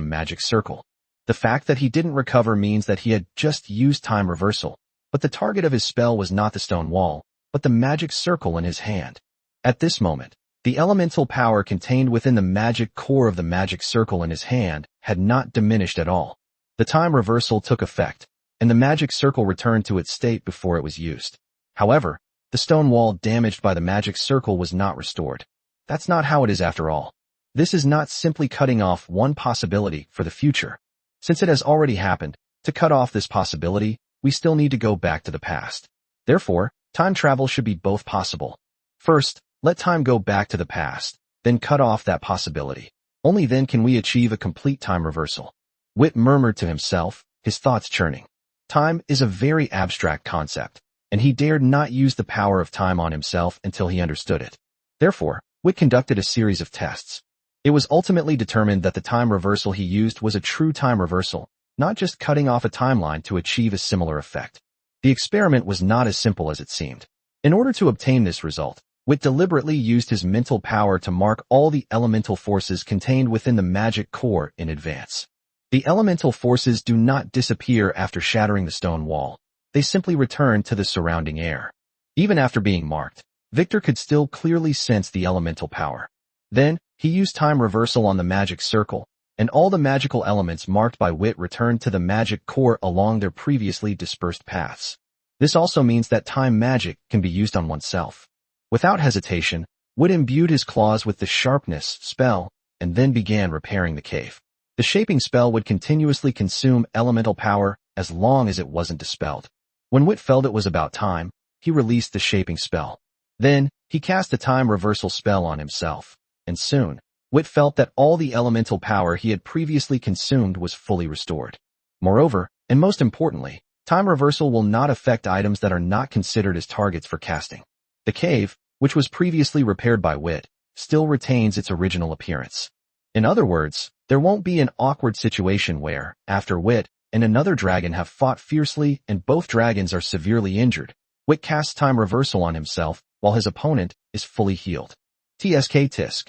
magic circle. The fact that he didn't recover means that he had just used time reversal, but the target of his spell was not the stone wall, but the magic circle in his hand. At this moment, the elemental power contained within the magic core of the magic circle in his hand had not diminished at all. The time reversal took effect, and the magic circle returned to its state before it was used. However, the stone wall damaged by the magic circle was not restored. That's not how it is after all. This is not simply cutting off one possibility for the future. Since it has already happened, to cut off this possibility, we still need to go back to the past. Therefore, time travel should be both possible. First, let time go back to the past, then cut off that possibility. Only then can we achieve a complete time reversal. Wit murmured to himself, his thoughts churning. Time is a very abstract concept, and he dared not use the power of time on himself until he understood it. Therefore, Wit conducted a series of tests. It was ultimately determined that the time reversal he used was a true time reversal, not just cutting off a timeline to achieve a similar effect. The experiment was not as simple as it seemed. In order to obtain this result, Wit deliberately used his mental power to mark all the elemental forces contained within the magic core in advance. The elemental forces do not disappear after shattering the stone wall. They simply return to the surrounding air. Even after being marked, Vittor could still clearly sense the elemental power. Then, he used time reversal on the magic circle, and all the magical elements marked by Wit returned to the magic core along their previously dispersed paths. This also means that time magic can be used on oneself. Without hesitation, Wit imbued his claws with the sharpness spell, and then began repairing the cave. The shaping spell would continuously consume elemental power as long as it wasn't dispelled. When Wit felt it was about time, he released the shaping spell. Then, he cast a time reversal spell on himself, and soon, Wit felt that all the elemental power he had previously consumed was fully restored. Moreover, and most importantly, time reversal will not affect items that are not considered as targets for casting. The cave, which was previously repaired by Wit, still retains its original appearance. In other words, There won't be an awkward situation where, after Wit and another dragon have fought fiercely and both dragons are severely injured, Wit casts time reversal on himself while his opponent is fully healed. Tsk tisk.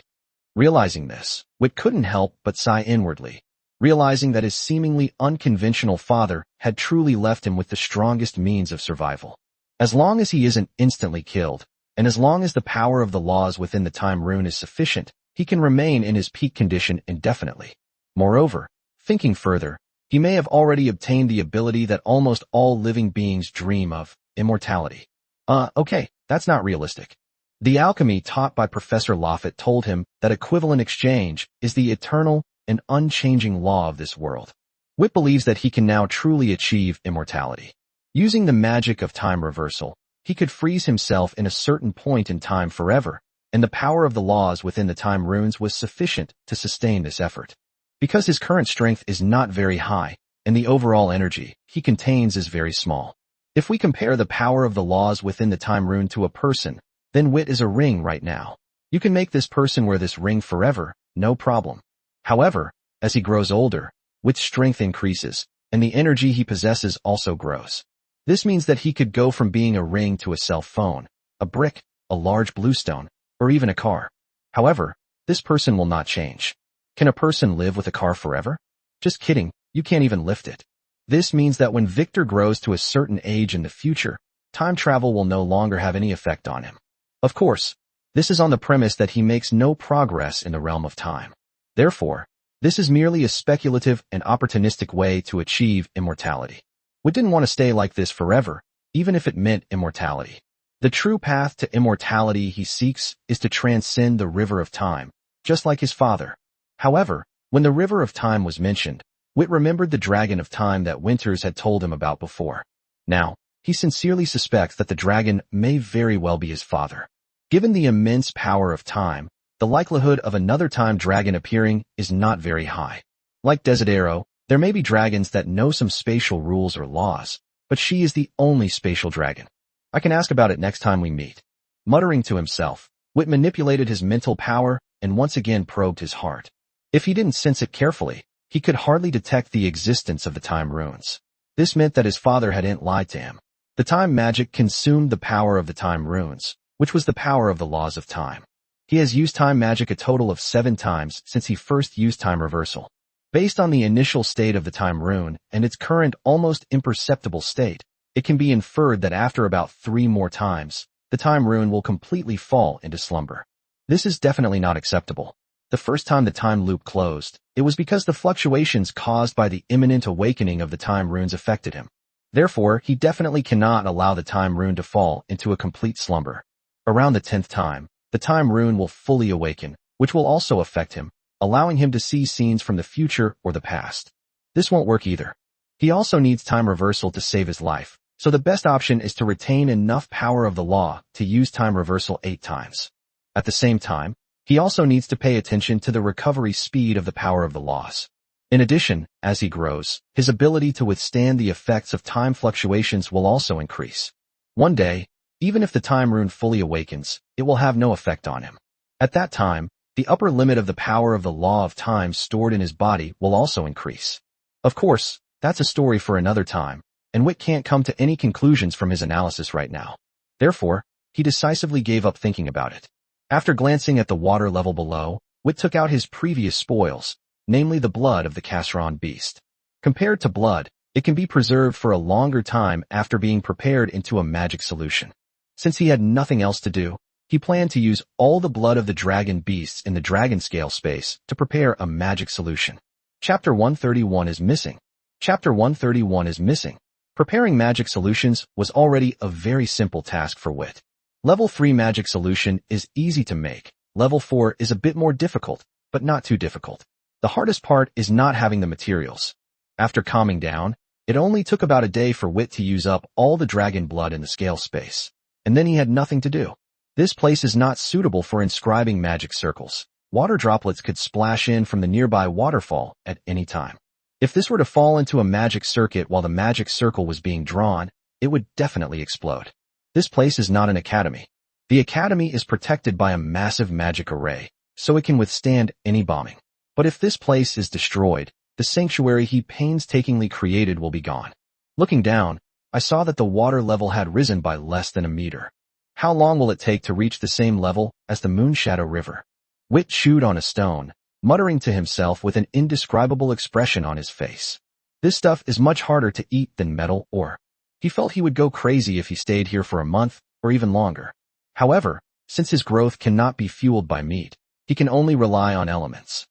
Realizing this, Wit couldn't help but sigh inwardly, realizing that his seemingly unconventional father had truly left him with the strongest means of survival. As long as he isn't instantly killed, and as long as the power of the laws within the time rune is sufficient, he can remain in his peak condition indefinitely. Moreover, thinking further, he may have already obtained the ability that almost all living beings dream of, immortality. Okay, that's not realistic. The alchemy taught by Professor Laffitt told him that equivalent exchange is the eternal and unchanging law of this world. Wit believes that he can now truly achieve immortality. Using the magic of time reversal, he could freeze himself in a certain point in time forever, and the power of the laws within the time runes was sufficient to sustain this effort. Because his current strength is not very high, and the overall energy he contains is very small. If we compare the power of the laws within the time rune to a person, then Wit is a ring right now. You can make this person wear this ring forever, no problem. However, as he grows older, Wit's strength increases, and the energy he possesses also grows. This means that he could go from being a ring to a cell phone, a brick, a large bluestone, or even a car. However, this person will not change. Can a person live with a car forever? Just kidding, you can't even lift it. This means that when Vittor grows to a certain age in the future, time travel will no longer have any effect on him. Of course, this is on the premise that he makes no progress in the realm of time. Therefore, this is merely a speculative and opportunistic way to achieve immortality. Wit didn't want to stay like this forever, even if it meant immortality. The true path to immortality he seeks is to transcend the river of time, just like his father. However, when the river of time was mentioned, Wit remembered the dragon of time that Winters had told him about before. Now, he sincerely suspects that the dragon may very well be his father. Given the immense power of time, the likelihood of another time dragon appearing is not very high. Like Desidero, there may be dragons that know some spatial rules or laws, but she is the only spatial dragon. I can ask about it next time we meet. Muttering to himself, Wit manipulated his mental power and once again probed his heart. If he didn't sense it carefully, he could hardly detect the existence of the time runes. This meant that his father hadn't lied to him. The time magic consumed the power of the time runes, which was the power of the laws of time. He has used time magic a total of 7 times since he first used time reversal. Based on the initial state of the time rune and its current almost imperceptible state, it can be inferred that after about 3 more times, the time rune will completely fall into slumber. This is definitely not acceptable. The first time the time loop closed, it was because the fluctuations caused by the imminent awakening of the time runes affected him. Therefore, he definitely cannot allow the time rune to fall into a complete slumber. Around the 10th time, the time rune will fully awaken, which will also affect him, allowing him to see scenes from the future or the past. This won't work either. He also needs time reversal to save his life, so the best option is to retain enough power of the law to use time reversal 8 times. At the same time, he also needs to pay attention to the recovery speed of the power of the laws. In addition, as he grows, his ability to withstand the effects of time fluctuations will also increase. One day, even if the time rune fully awakens, it will have no effect on him. At that time, the upper limit of the power of the law of time stored in his body will also increase. Of course, that's a story for another time, and Wit can't come to any conclusions from his analysis right now. Therefore, he decisively gave up thinking about it. After glancing at the water level below, Wit took out his previous spoils, namely the blood of the Casseron beast. Compared to blood, it can be preserved for a longer time after being prepared into a magic solution. Since he had nothing else to do, he planned to use all the blood of the dragon beasts in the dragon scale space to prepare a magic solution. Chapter 131 is missing. Chapter 131 is missing. Preparing magic solutions was already a very simple task for Wit. Level 3 magic solution is easy to make. Level 4 is a bit more difficult, but not too difficult. The hardest part is not having the materials. After calming down, it only took about a day for Wit to use up all the dragon blood in the scale space. And then he had nothing to do. This place is not suitable for inscribing magic circles. Water droplets could splash in from the nearby waterfall at any time. If this were to fall into a magic circuit while the magic circle was being drawn, it would definitely explode. This place is not an academy. The academy is protected by a massive magic array, so it can withstand any bombing. But if this place is destroyed, the sanctuary he painstakingly created will be gone. Looking down, I saw that the water level had risen by less than a meter. How long will it take to reach the same level as the Moonshadow River? Wit chewed on a stone, muttering to himself with an indescribable expression on his face. This stuff is much harder to eat than metal ore. He felt he would go crazy if he stayed here for a month or even longer. However, since his growth cannot be fueled by meat, he can only rely on elements.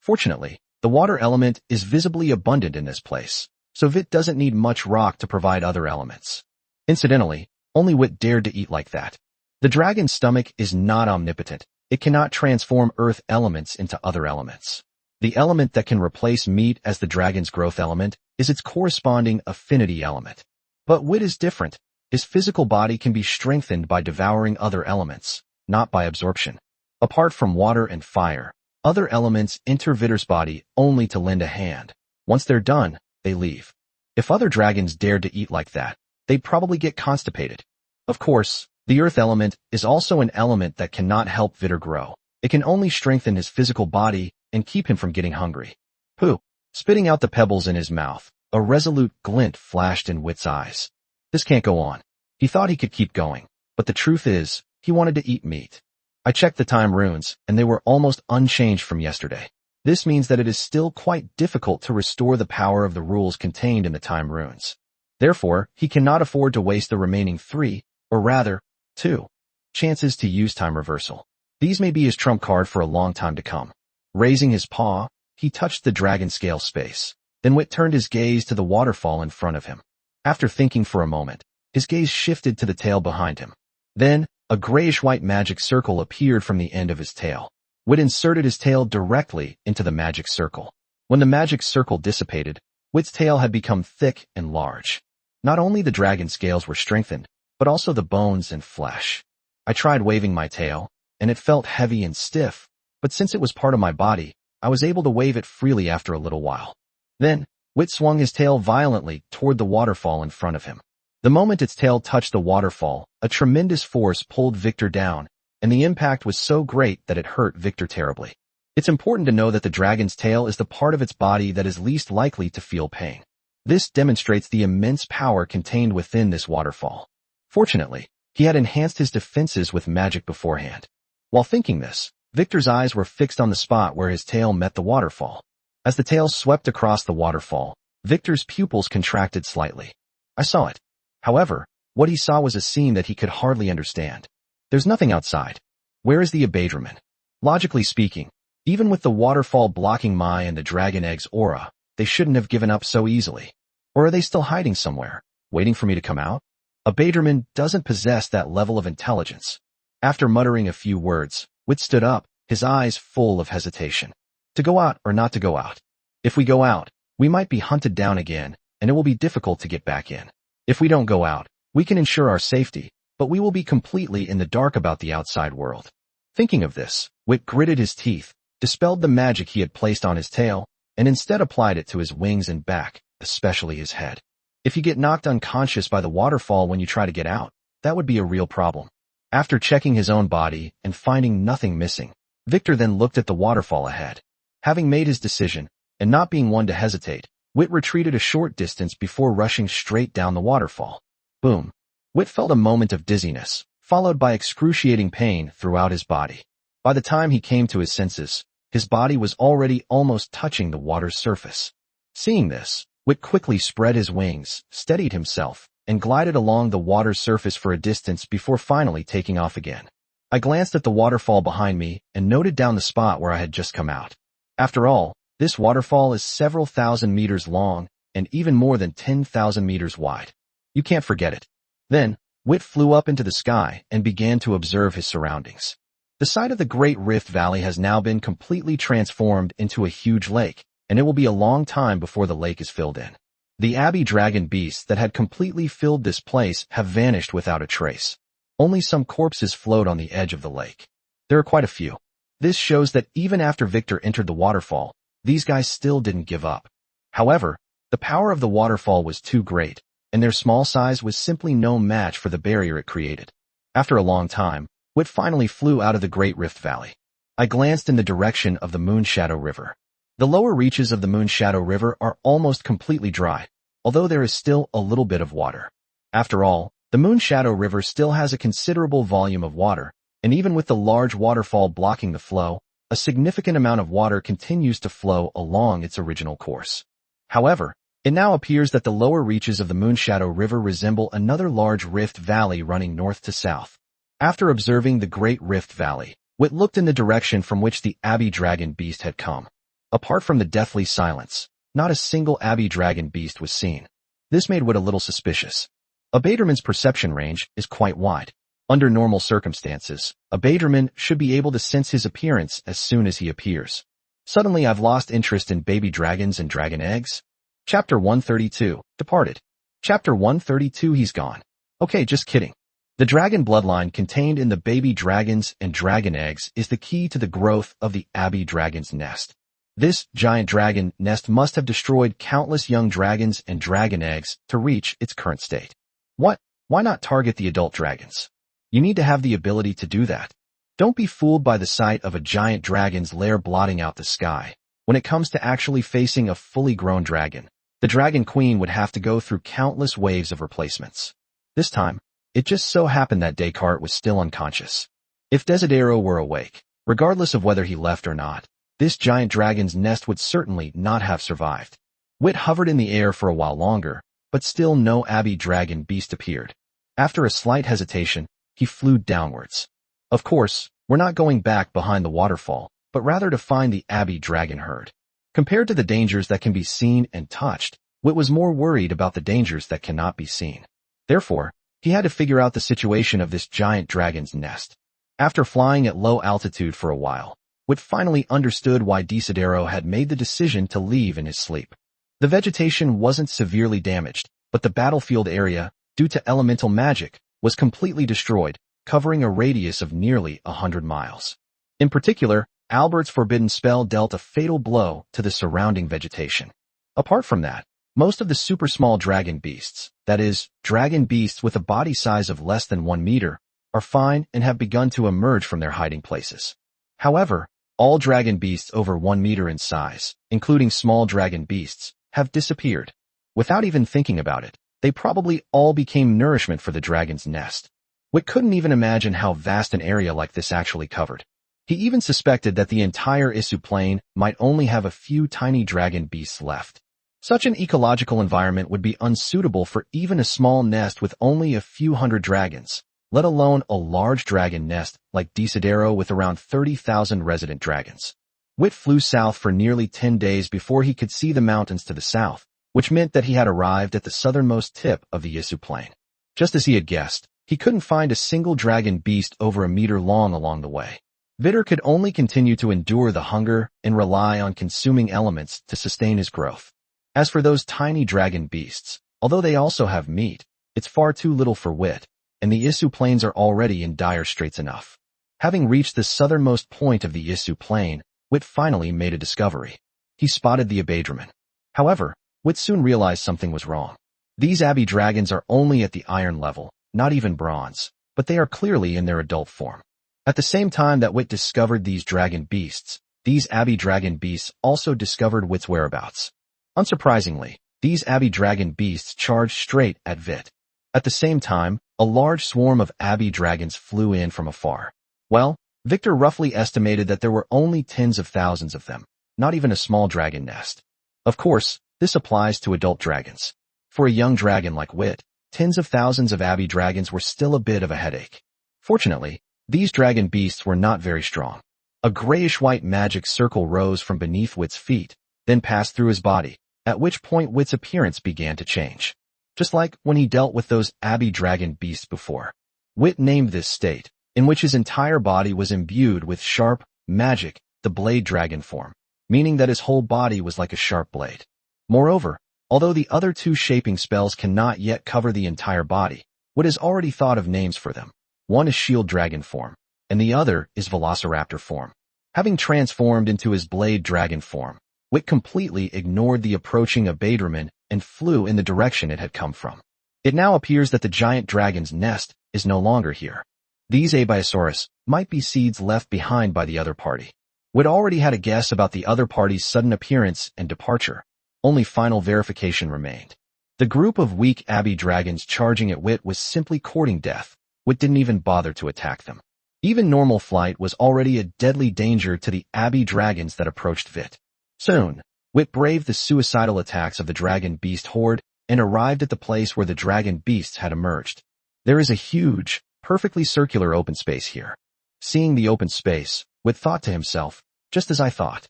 Fortunately, the water element is visibly abundant in this place, so Vit doesn't need much rock to provide other elements. Incidentally, only Wit dared to eat like that. The dragon's stomach is not omnipotent. It cannot transform earth elements into other elements. The element that can replace meat as the dragon's growth element is its corresponding affinity element. But Wit is different. His physical body can be strengthened by devouring other elements, not by absorption. Apart from water and fire, other elements enter Vittor's body only to lend a hand. Once they're done, they leave. If other dragons dared to eat like that, they'd probably get constipated. Of course, the earth element is also an element that cannot help Vittor grow. It can only strengthen his physical body and keep him from getting hungry. Pooh! Spitting out the pebbles in his mouth, a resolute glint flashed in Wit's eyes. This can't go on. He thought he could keep going, but the truth is, he wanted to eat meat. I checked the time runes, and they were almost unchanged from yesterday. This means that it is still quite difficult to restore the power of the rules contained in the time runes. Therefore, he cannot afford to waste the remaining 3, or rather, 2, chances to use time reversal. These may be his trump card for a long time to come. Raising his paw, he touched the dragon scale space. Then Wit turned his gaze to the waterfall in front of him. After thinking for a moment, his gaze shifted to the tail behind him. Then, a grayish-white magic circle appeared from the end of his tail. Wit inserted his tail directly into the magic circle. When the magic circle dissipated, Wit's tail had become thick and large. Not only the dragon scales were strengthened, but also the bones and flesh. I tried waving my tail, and it felt heavy and stiff, but since it was part of my body, I was able to wave it freely after a little while. Then, Wit swung his tail violently toward the waterfall in front of him. The moment its tail touched the waterfall, a tremendous force pulled Vittor down, and the impact was so great that it hurt Vittor terribly. It's important to know that the dragon's tail is the part of its body that is least likely to feel pain. This demonstrates the immense power contained within this waterfall. Fortunately, he had enhanced his defenses with magic beforehand. While thinking this, Vittor's eyes were fixed on the spot where his tail met the waterfall. As the tail swept across the waterfall, Vittor's pupils contracted slightly. I saw it. However, what he saw was a scene that he could hardly understand. There's nothing outside. Where is the abadraman? Logically speaking, even with the waterfall blocking my and the dragon egg's aura, they shouldn't have given up so easily. Or are they still hiding somewhere, waiting for me to come out? Abadraman doesn't possess that level of intelligence. After muttering a few words, Wit stood up, his eyes full of hesitation. To go out or not to go out? If we go out, we might be hunted down again, and it will be difficult to get back in. If we don't go out, we can ensure our safety, but we will be completely in the dark about the outside world. Thinking of this, Wit gritted his teeth, dispelled the magic he had placed on his tail, and instead applied it to his wings and back, especially his head. If you get knocked unconscious by the waterfall when you try to get out, that would be a real problem. After checking his own body and finding nothing missing, Vittor then looked at the waterfall ahead. Having made his decision, and not being one to hesitate, Wit retreated a short distance before rushing straight down the waterfall. Boom. Wit felt a moment of dizziness, followed by excruciating pain throughout his body. By the time he came to his senses, his body was already almost touching the water's surface. Seeing this, Wit quickly spread his wings, steadied himself, and glided along the water's surface for a distance before finally taking off again. I glanced at the waterfall behind me and noted down the spot where I had just come out. After all, this waterfall is several thousand meters long and even more than 10,000 meters wide. You can't forget it. Then, Wit flew up into the sky and began to observe his surroundings. The site of the Great Rift Valley has now been completely transformed into a huge lake, and it will be a long time before the lake is filled in. The abbey dragon beasts that had completely filled this place have vanished without a trace. Only some corpses float on the edge of the lake. There are quite a few. This shows that even after Vittor entered the waterfall, these guys still didn't give up. However, the power of the waterfall was too great, and their small size was simply no match for the barrier it created. After a long time, Wit finally flew out of the Great Rift Valley. I glanced in the direction of the Moonshadow River. The lower reaches of the Moonshadow River are almost completely dry, although there is still a little bit of water. After all, the Moonshadow River still has a considerable volume of water, and even with the large waterfall blocking the flow, a significant amount of water continues to flow along its original course. However, it now appears that the lower reaches of the Moonshadow River resemble another large rift valley running north to south. After observing the Great Rift Valley, Wit looked in the direction from which the Abbey Dragon Beast had come. Apart from the deathly silence, not a single Abbey Dragon Beast was seen. This made Wit a little suspicious. A Baderman's perception range is quite wide. Under normal circumstances, a Baderman should be able to sense his appearance as soon as he appears. Suddenly I've lost interest in baby dragons and dragon eggs. Chapter 132, Departed. Chapter 132, He's gone. Okay, just kidding. The dragon bloodline contained in the baby dragons and dragon eggs is the key to the growth of the Abbey Dragon's nest. This giant dragon nest must have destroyed countless young dragons and dragon eggs to reach its current state. What? Why not target the adult dragons? You need to have the ability to do that. Don't be fooled by the sight of a giant dragon's lair blotting out the sky. When it comes to actually facing a fully grown dragon, the Dragon Queen would have to go through countless waves of replacements. This time, it just so happened that Descartes was still unconscious. If Desidero were awake, regardless of whether he left or not, this giant dragon's nest would certainly not have survived. Wit hovered in the air for a while longer, but still no Abbey Dragon Beast appeared. After a slight hesitation, he flew downwards. Of course, we're not going back behind the waterfall, but rather to find the Abbey Dragon herd. Compared to the dangers that can be seen and touched, Wit was more worried about the dangers that cannot be seen. Therefore, he had to figure out the situation of this giant dragon's nest. After flying at low altitude for a while, Wit finally understood why Desidero had made the decision to leave in his sleep. The vegetation wasn't severely damaged, but the battlefield area, due to elemental magic, was completely destroyed, covering a radius of nearly 100 miles. In particular, Albert's forbidden spell dealt a fatal blow to the surrounding vegetation. Apart from that, most of the super small dragon beasts, that is, dragon beasts with a body size of less than 1 meter, are fine and have begun to emerge from their hiding places. However, all dragon beasts over 1 meter in size, including small dragon beasts, have disappeared. Without even thinking about it, they probably all became nourishment for the dragon's nest. Wit couldn't even imagine how vast an area like this actually covered. He even suspected that the entire Isu Plain might only have a few tiny dragon beasts left. Such an ecological environment would be unsuitable for even a small nest with only a few hundred dragons, let alone a large dragon nest like Desidero with around 30,000 resident dragons. Wit flew south for nearly 10 days before he could see the mountains to the south, which meant that he had arrived at the southernmost tip of the Isu Plain. Just as he had guessed, he couldn't find a single dragon beast over a meter long along the way. Vittor could only continue to endure the hunger and rely on consuming elements to sustain his growth. As for those tiny dragon beasts, although they also have meat, it's far too little for Wit, and the Isu Plains are already in dire straits enough. Having reached the southernmost point of the Isu Plain, Wit finally made a discovery. He spotted the Abadraman. However, Wit soon realized something was wrong. These Abbey dragons are only at the iron level, not even bronze, but they are clearly in their adult form. At the same time that Wit discovered these dragon beasts, these Abbey dragon beasts also discovered Wit's whereabouts. Unsurprisingly, these Abbey dragon beasts charged straight at Vit. At the same time, a large swarm of Abbey dragons flew in from afar. Well, Victor roughly estimated that there were only tens of thousands of them, not even a small dragon nest. Of course, this applies to adult dragons. For a young dragon like Wit, tens of thousands of Abbey dragons were still a bit of a headache. Fortunately, these dragon beasts were not very strong. A grayish-white magic circle rose from beneath Wit's feet, then passed through his body, at which point Wit's appearance began to change. Just like when he dealt with those Abbey dragon beasts before. Wit named this state, in which his entire body was imbued with sharp magic, the blade dragon form, meaning that his whole body was like a sharp blade. Moreover, although the other two shaping spells cannot yet cover the entire body, Wit has already thought of names for them. One is shield dragon form, and the other is velociraptor form. Having transformed into his blade dragon form, Wit completely ignored the approaching Abadraman and flew in the direction it had come from. It now appears that the giant dragon's nest is no longer here. These Abiosaurus might be seeds left behind by the other party. Wit already had a guess about the other party's sudden appearance and departure. Only final verification remained. The group of weak abbey dragons charging at Wit was simply courting death. Wit didn't even bother to attack them. Even normal flight was already a deadly danger to the abbey dragons that approached Vit. Soon, Wit braved the suicidal attacks of the dragon beast horde and arrived at the place where the dragon beasts had emerged. There is a huge, perfectly circular open space here. Seeing the open space, Wit thought to himself, just as I thought.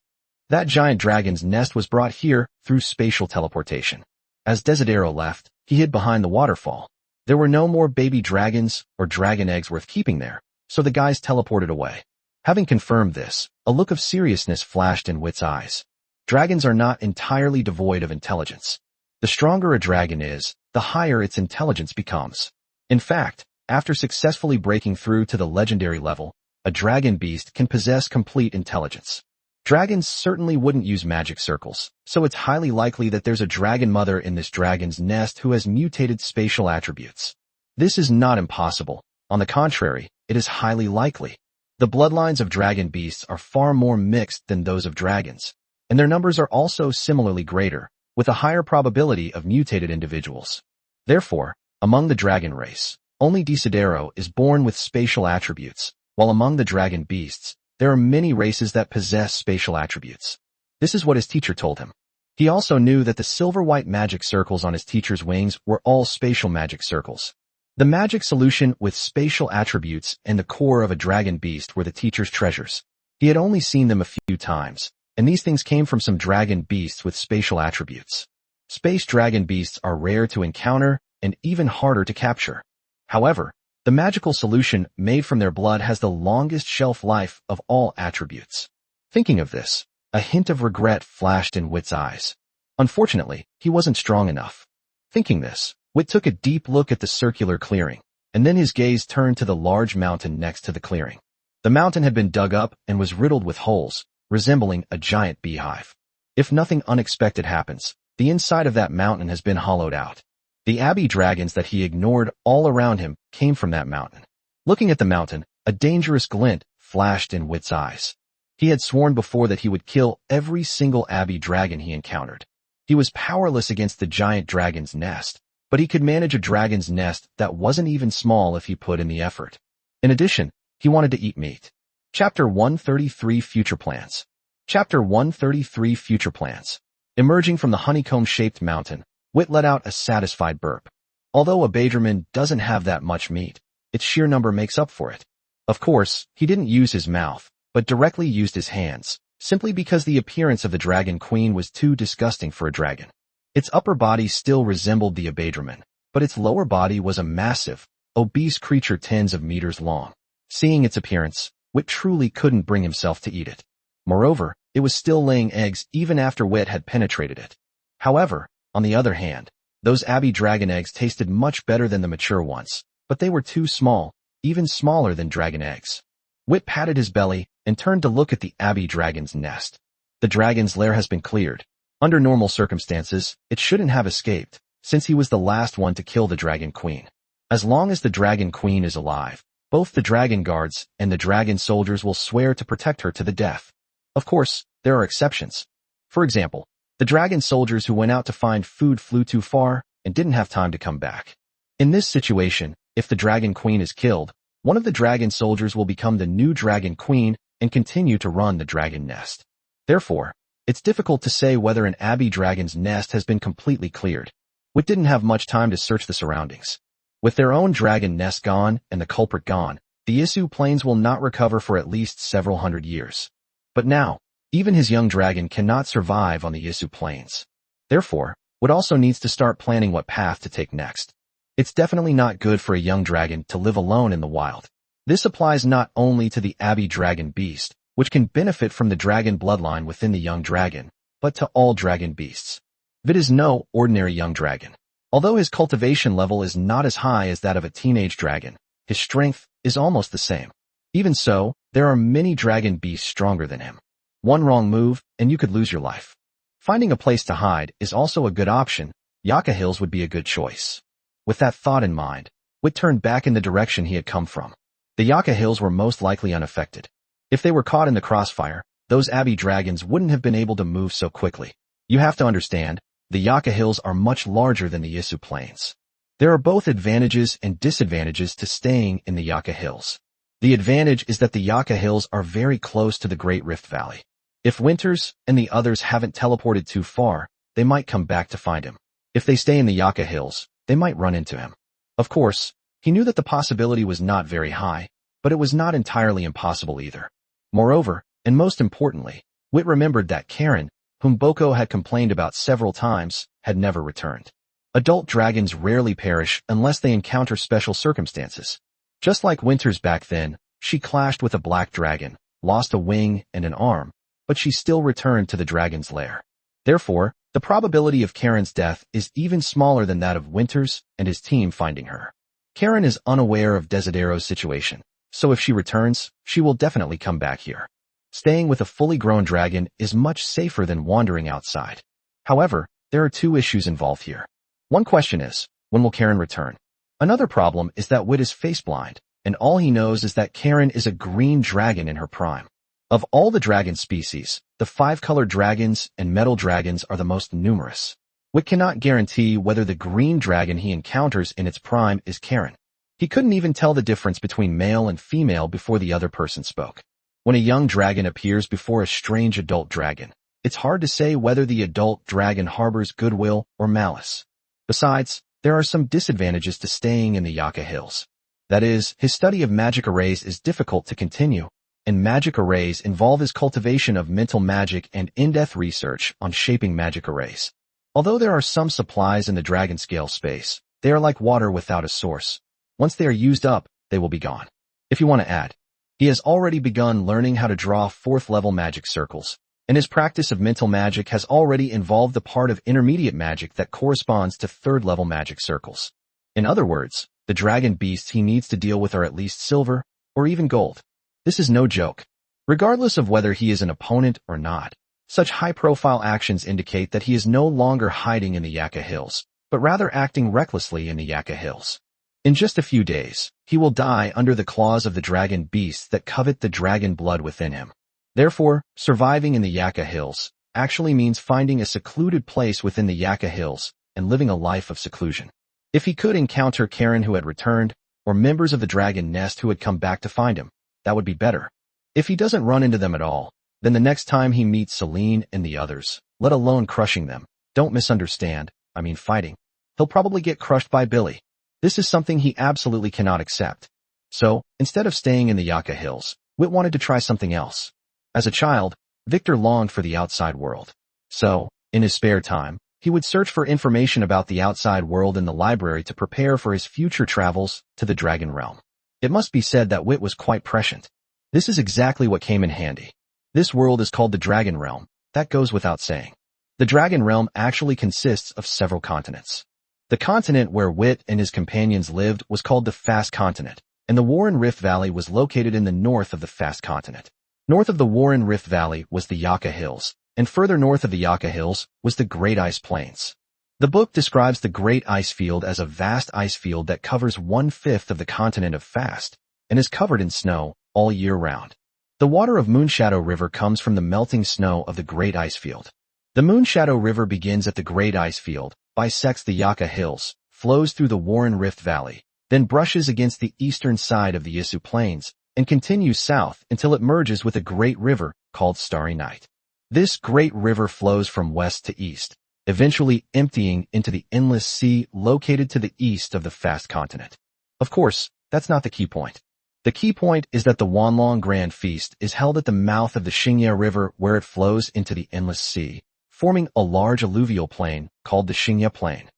That giant dragon's nest was brought here through spatial teleportation. As Desidero left, he hid behind the waterfall. There were no more baby dragons or dragon eggs worth keeping there, so the guys teleported away. Having confirmed this, a look of seriousness flashed in Wit's eyes. Dragons are not entirely devoid of intelligence. The stronger a dragon is, the higher its intelligence becomes. In fact, after successfully breaking through to the legendary level, a dragon beast can possess complete intelligence. Dragons certainly wouldn't use magic circles, so it's highly likely that there's a dragon mother in this dragon's nest who has mutated spatial attributes. This is not impossible. On the contrary, it is highly likely. The bloodlines of dragon beasts are far more mixed than those of dragons, and their numbers are also similarly greater, with a higher probability of mutated individuals. Therefore, among the dragon race, only Desidero is born with spatial attributes, while among the dragon beasts, there are many races that possess spatial attributes. This is what his teacher told him. He also knew that the silver-white magic circles on his teacher's wings were all spatial magic circles. The magic solution with spatial attributes and the core of a dragon beast were the teacher's treasures. He had only seen them a few times, and these things came from some dragon beasts with spatial attributes. Space dragon beasts are rare to encounter and even harder to capture. However, the magical solution made from their blood has the longest shelf life of all attributes. Thinking of this, a hint of regret flashed in Wit's eyes. Unfortunately, he wasn't strong enough. Thinking this, Wit took a deep look at the circular clearing, and then his gaze turned to the large mountain next to the clearing. The mountain had been dug up and was riddled with holes, resembling a giant beehive. If nothing unexpected happens, the inside of that mountain has been hollowed out. The abbey dragons that he ignored all around him came from that mountain. Looking at the mountain, a dangerous glint flashed in Wit's eyes. He had sworn before that he would kill every single abbey dragon he encountered. He was powerless against the giant dragon's nest, but he could manage a dragon's nest that wasn't even small if he put in the effort. In addition, he wanted to eat meat. Chapter 133 Future Plans. Chapter 133 Future Plans. Emerging from the honeycomb-shaped mountain, Wit let out a satisfied burp. Although a Badraman doesn't have that much meat, its sheer number makes up for it. Of course, he didn't use his mouth, but directly used his hands, simply because the appearance of the dragon queen was too disgusting for a dragon. Its upper body still resembled the Abadraman, but its lower body was a massive, obese creature tens of meters long. Seeing its appearance, Wit truly couldn't bring himself to eat it. Moreover, it was still laying eggs even after Wit had penetrated it. However, on the other hand, those abbey dragon eggs tasted much better than the mature ones, but they were too small, even smaller than dragon eggs. Wit patted his belly and turned to look at the abbey dragon's nest. The dragon's lair has been cleared. Under normal circumstances, it shouldn't have escaped, since he was the last one to kill the dragon queen. As long as the dragon queen is alive, both the dragon guards and the dragon soldiers will swear to protect her to the death. Of course, there are exceptions. For example, the dragon soldiers who went out to find food flew too far and didn't have time to come back. In this situation, if the dragon queen is killed, one of the dragon soldiers will become the new dragon queen and continue to run the dragon nest. Therefore, it's difficult to say whether an abbey dragon's nest has been completely cleared. Wit didn't have much time to search the surroundings. With their own dragon nest gone and the culprit gone, the Isu plains will not recover for at least several hundred years. But now, even his young dragon cannot survive on the Isu plains. Therefore, Wit also needs to start planning what path to take next. It's definitely not good for a young dragon to live alone in the wild. This applies not only to the abbey dragon beast, which can benefit from the dragon bloodline within the young dragon, but to all dragon beasts. Vit is no ordinary young dragon. Although his cultivation level is not as high as that of a teenage dragon, his strength is almost the same. Even so, there are many dragon beasts stronger than him. One wrong move, and you could lose your life. Finding a place to hide is also a good option. Yucca Hills would be a good choice. With that thought in mind, Wit turned back in the direction he had come from. The Yucca Hills were most likely unaffected. If they were caught in the crossfire, those abbey dragons wouldn't have been able to move so quickly. You have to understand, the Yaka Hills are much larger than the Yisu Plains. There are both advantages and disadvantages to staying in the Yaka Hills. The advantage is that the Yaka Hills are very close to the Great Rift Valley. If Winters and the others haven't teleported too far, they might come back to find him. If they stay in the Yaka Hills, they might run into him. Of course, he knew that the possibility was not very high, but it was not entirely impossible either. Moreover, and most importantly, Wit remembered that Karen, whom Boko had complained about several times, had never returned. Adult dragons rarely perish unless they encounter special circumstances. Just like Winters back then, she clashed with a black dragon, lost a wing and an arm, but she still returned to the dragon's lair. Therefore, the probability of Karen's death is even smaller than that of Winters and his team finding her. Karen is unaware of Desidero's situation, so if she returns, she will definitely come back here. Staying with a fully grown dragon is much safer than wandering outside. However, there are two issues involved here. One question is, when will Karen return? Another problem is that Wit is face-blind, and all he knows is that Karen is a green dragon in her prime. Of all the dragon species, the 5-colored dragons and metal dragons are the most numerous. Wit cannot guarantee whether the green dragon he encounters in its prime is Karen. He couldn't even tell the difference between male and female before the other person spoke. When a young dragon appears before a strange adult dragon, it's hard to say whether the adult dragon harbors goodwill or malice. Besides, there are some disadvantages to staying in the Yaka Hills. That is, his study of magic arrays is difficult to continue, and magic arrays involve his cultivation of mental magic and in-depth research on shaping magic arrays. Although there are some supplies in the dragon scale space, they are like water without a source. Once they are used up, they will be gone. If you want to add, he has already begun learning how to draw 4th-level magic circles, and his practice of mental magic has already involved the part of intermediate magic that corresponds to 3rd-level magic circles. In other words, the dragon beasts he needs to deal with are at least silver, or even gold. This is no joke. Regardless of whether he is an opponent or not, such high-profile actions indicate that he is no longer hiding in the Yaka Hills, but rather acting recklessly in the Yaka Hills. In just a few days, he will die under the claws of the dragon beasts that covet the dragon blood within him. Therefore, surviving in the Yaka Hills actually means finding a secluded place within the Yaka Hills and living a life of seclusion. If he could encounter Karen who had returned, or members of the dragon nest who had come back to find him, that would be better. If he doesn't run into them at all, then the next time he meets Celine and the others, let alone crushing them, don't misunderstand, I mean fighting, he'll probably get crushed by Billy. This is something he absolutely cannot accept. So, instead of staying in the Yaka Hills, Wit wanted to try something else. As a child, Victor longed for the outside world. So, in his spare time, he would search for information about the outside world in the library to prepare for his future travels to the Dragon Realm. It must be said that Wit was quite prescient. This is exactly what came in handy. This world is called the Dragon Realm, that goes without saying. The Dragon Realm actually consists of several continents. The continent where Wit and his companions lived was called the Fast Continent, and the Warren Rift Valley was located in the north of the Fast Continent. North of the Warren Rift Valley was the Yaka Hills, and further north of the Yaka Hills was the Great Ice Plains. The book describes the Great Ice Field as a vast ice field that covers 1/5 of the continent of Fast, and is covered in snow all year round. The water of Moonshadow River comes from the melting snow of the Great Ice Field. The Moonshadow River begins at the Great Ice Field, bisects the Yaka Hills, flows through the Warren Rift Valley, then brushes against the eastern side of the Yisu Plains, and continues south until it merges with a great river called Starry Night. This great river flows from west to east, eventually emptying into the endless sea located to the east of the Fast Continent. Of course, that's not the key point. The key point is that the Wanlong Grand Feast is held at the mouth of the Xingye River where it flows into the endless sea, forming a large alluvial plain called the Xingye Plain.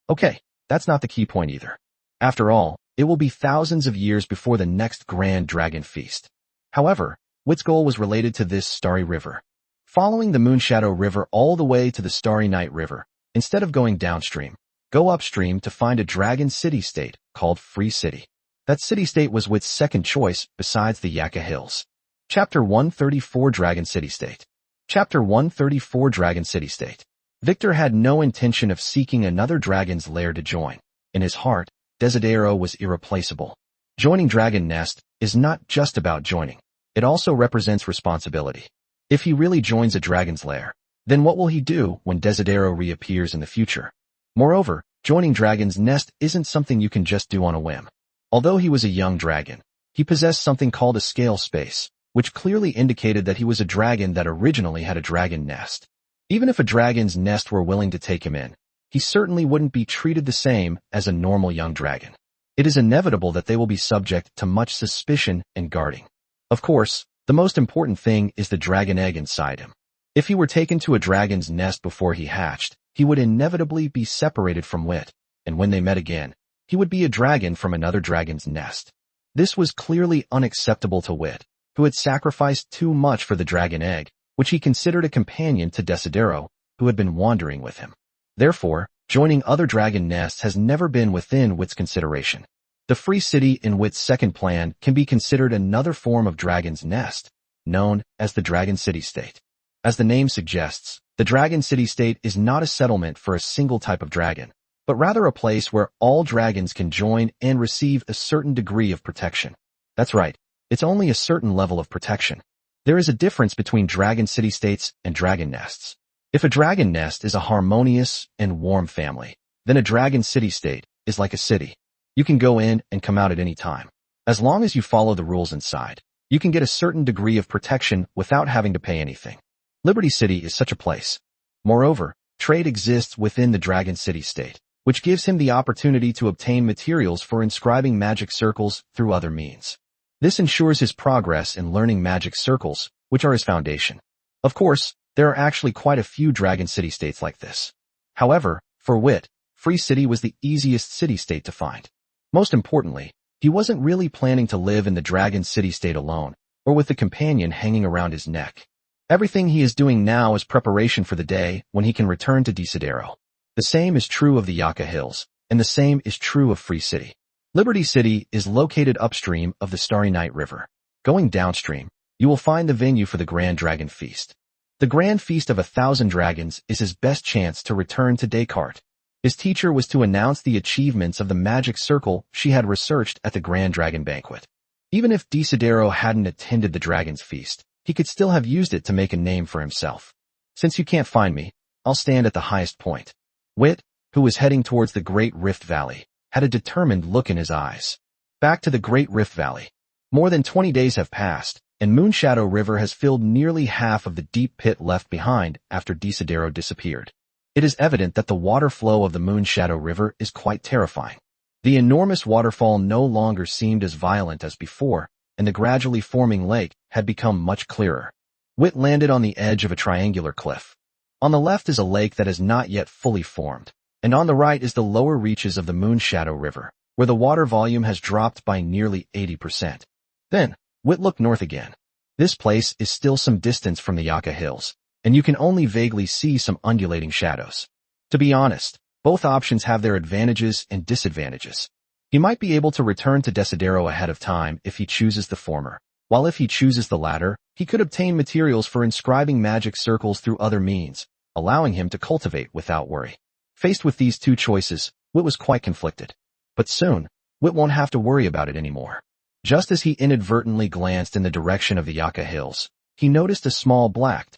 Okay, that's not the key point either. After all, it will be thousands of years before the next Grand Dragon Feast. However, Wit's goal was related to this Starry River. Following the Moonshadow River all the way to the Starry Night River, instead of going downstream, go upstream to find a dragon city-state called Free City. That city-state was Wit's second choice besides the Yaka Hills. Chapter 134 Dragon City-State. Chapter 134 Dragon City-State. Victor had no intention of seeking another dragon's lair to join. In his heart, Desidero was irreplaceable. Joining Dragon Nest is not just about joining. It also represents responsibility. If he really joins a dragon's lair, then what will he do when Desidero reappears in the future? Moreover, joining Dragon's Nest isn't something you can just do on a whim. Although he was a young dragon, he possessed something called a scale space, which clearly indicated that he was a dragon that originally had a dragon nest. Even if a dragon's nest were willing to take him in, he certainly wouldn't be treated the same as a normal young dragon. It is inevitable that they will be subject to much suspicion and guarding. Of course, the most important thing is the dragon egg inside him. If he were taken to a dragon's nest before he hatched, he would inevitably be separated from Wit, and when they met again, he would be a dragon from another dragon's nest. This was clearly unacceptable to Wit, who had sacrificed too much for the dragon egg, which he considered a companion to Desidero, who had been wandering with him. Therefore, joining other dragon nests has never been within Wit's consideration. The free city in Wit's second plan can be considered another form of dragon's nest, known as the Dragon City-State. As the name suggests, the Dragon City-State is not a settlement for a single type of dragon, but rather a place where all dragons can join and receive a certain degree of protection. That's right, it's only a certain level of protection. There is a difference between dragon city-states and dragon nests. If a dragon nest is a harmonious and warm family, then a dragon city-state is like a city. You can go in and come out at any time. As long as you follow the rules inside, you can get a certain degree of protection without having to pay anything. Liberty City is such a place. Moreover, trade exists within the Dragon City-State, which gives him the opportunity to obtain materials for inscribing magic circles through other means. This ensures his progress in learning magic circles, which are his foundation. Of course, there are actually quite a few Dragon City-States like this. However, for Wit, Free City was the easiest city-state to find. Most importantly, he wasn't really planning to live in the Dragon City-State alone, or with the companion hanging around his neck. Everything he is doing now is preparation for the day when he can return to Desidero. The same is true of the Yaka Hills, and the same is true of Free City. Liberty City is located upstream of the Starry Night River. Going downstream, you will find the venue for the Grand Dragon Feast. The Grand Feast of 1,000 Dragons is his best chance to return to Descartes. His teacher was to announce the achievements of the magic circle she had researched at the Grand Dragon Banquet. Even if Desidero hadn't attended the Dragon's Feast, he could still have used it to make a name for himself. Since you can't find me, I'll stand at the highest point. Wit, who was heading towards the Great Rift Valley, had a determined look in his eyes. Back to the Great Rift Valley. More than 20 days have passed, and Moonshadow River has filled nearly half of the deep pit left behind after Desidero disappeared. It is evident that the water flow of the Moonshadow River is quite terrifying. The enormous waterfall no longer seemed as violent as before, and the gradually forming lake had become much clearer. Wit landed on the edge of a triangular cliff. On the left is a lake that has not yet fully formed, and on the right is the lower reaches of the Moonshadow River, where the water volume has dropped by nearly 80%. Then, Wit looked north again. This place is still some distance from the Yaka Hills, and you can only vaguely see some undulating shadows. To be honest, both options have their advantages and disadvantages. He might be able to return to Desidero ahead of time if he chooses the former, while if he chooses the latter, he could obtain materials for inscribing magic circles through other means, allowing him to cultivate without worry. Faced with these two choices, Wit was quite conflicted. But soon, Wit won't have to worry about it anymore. Just as he inadvertently glanced in the direction of the Yaka Hills, he noticed a small black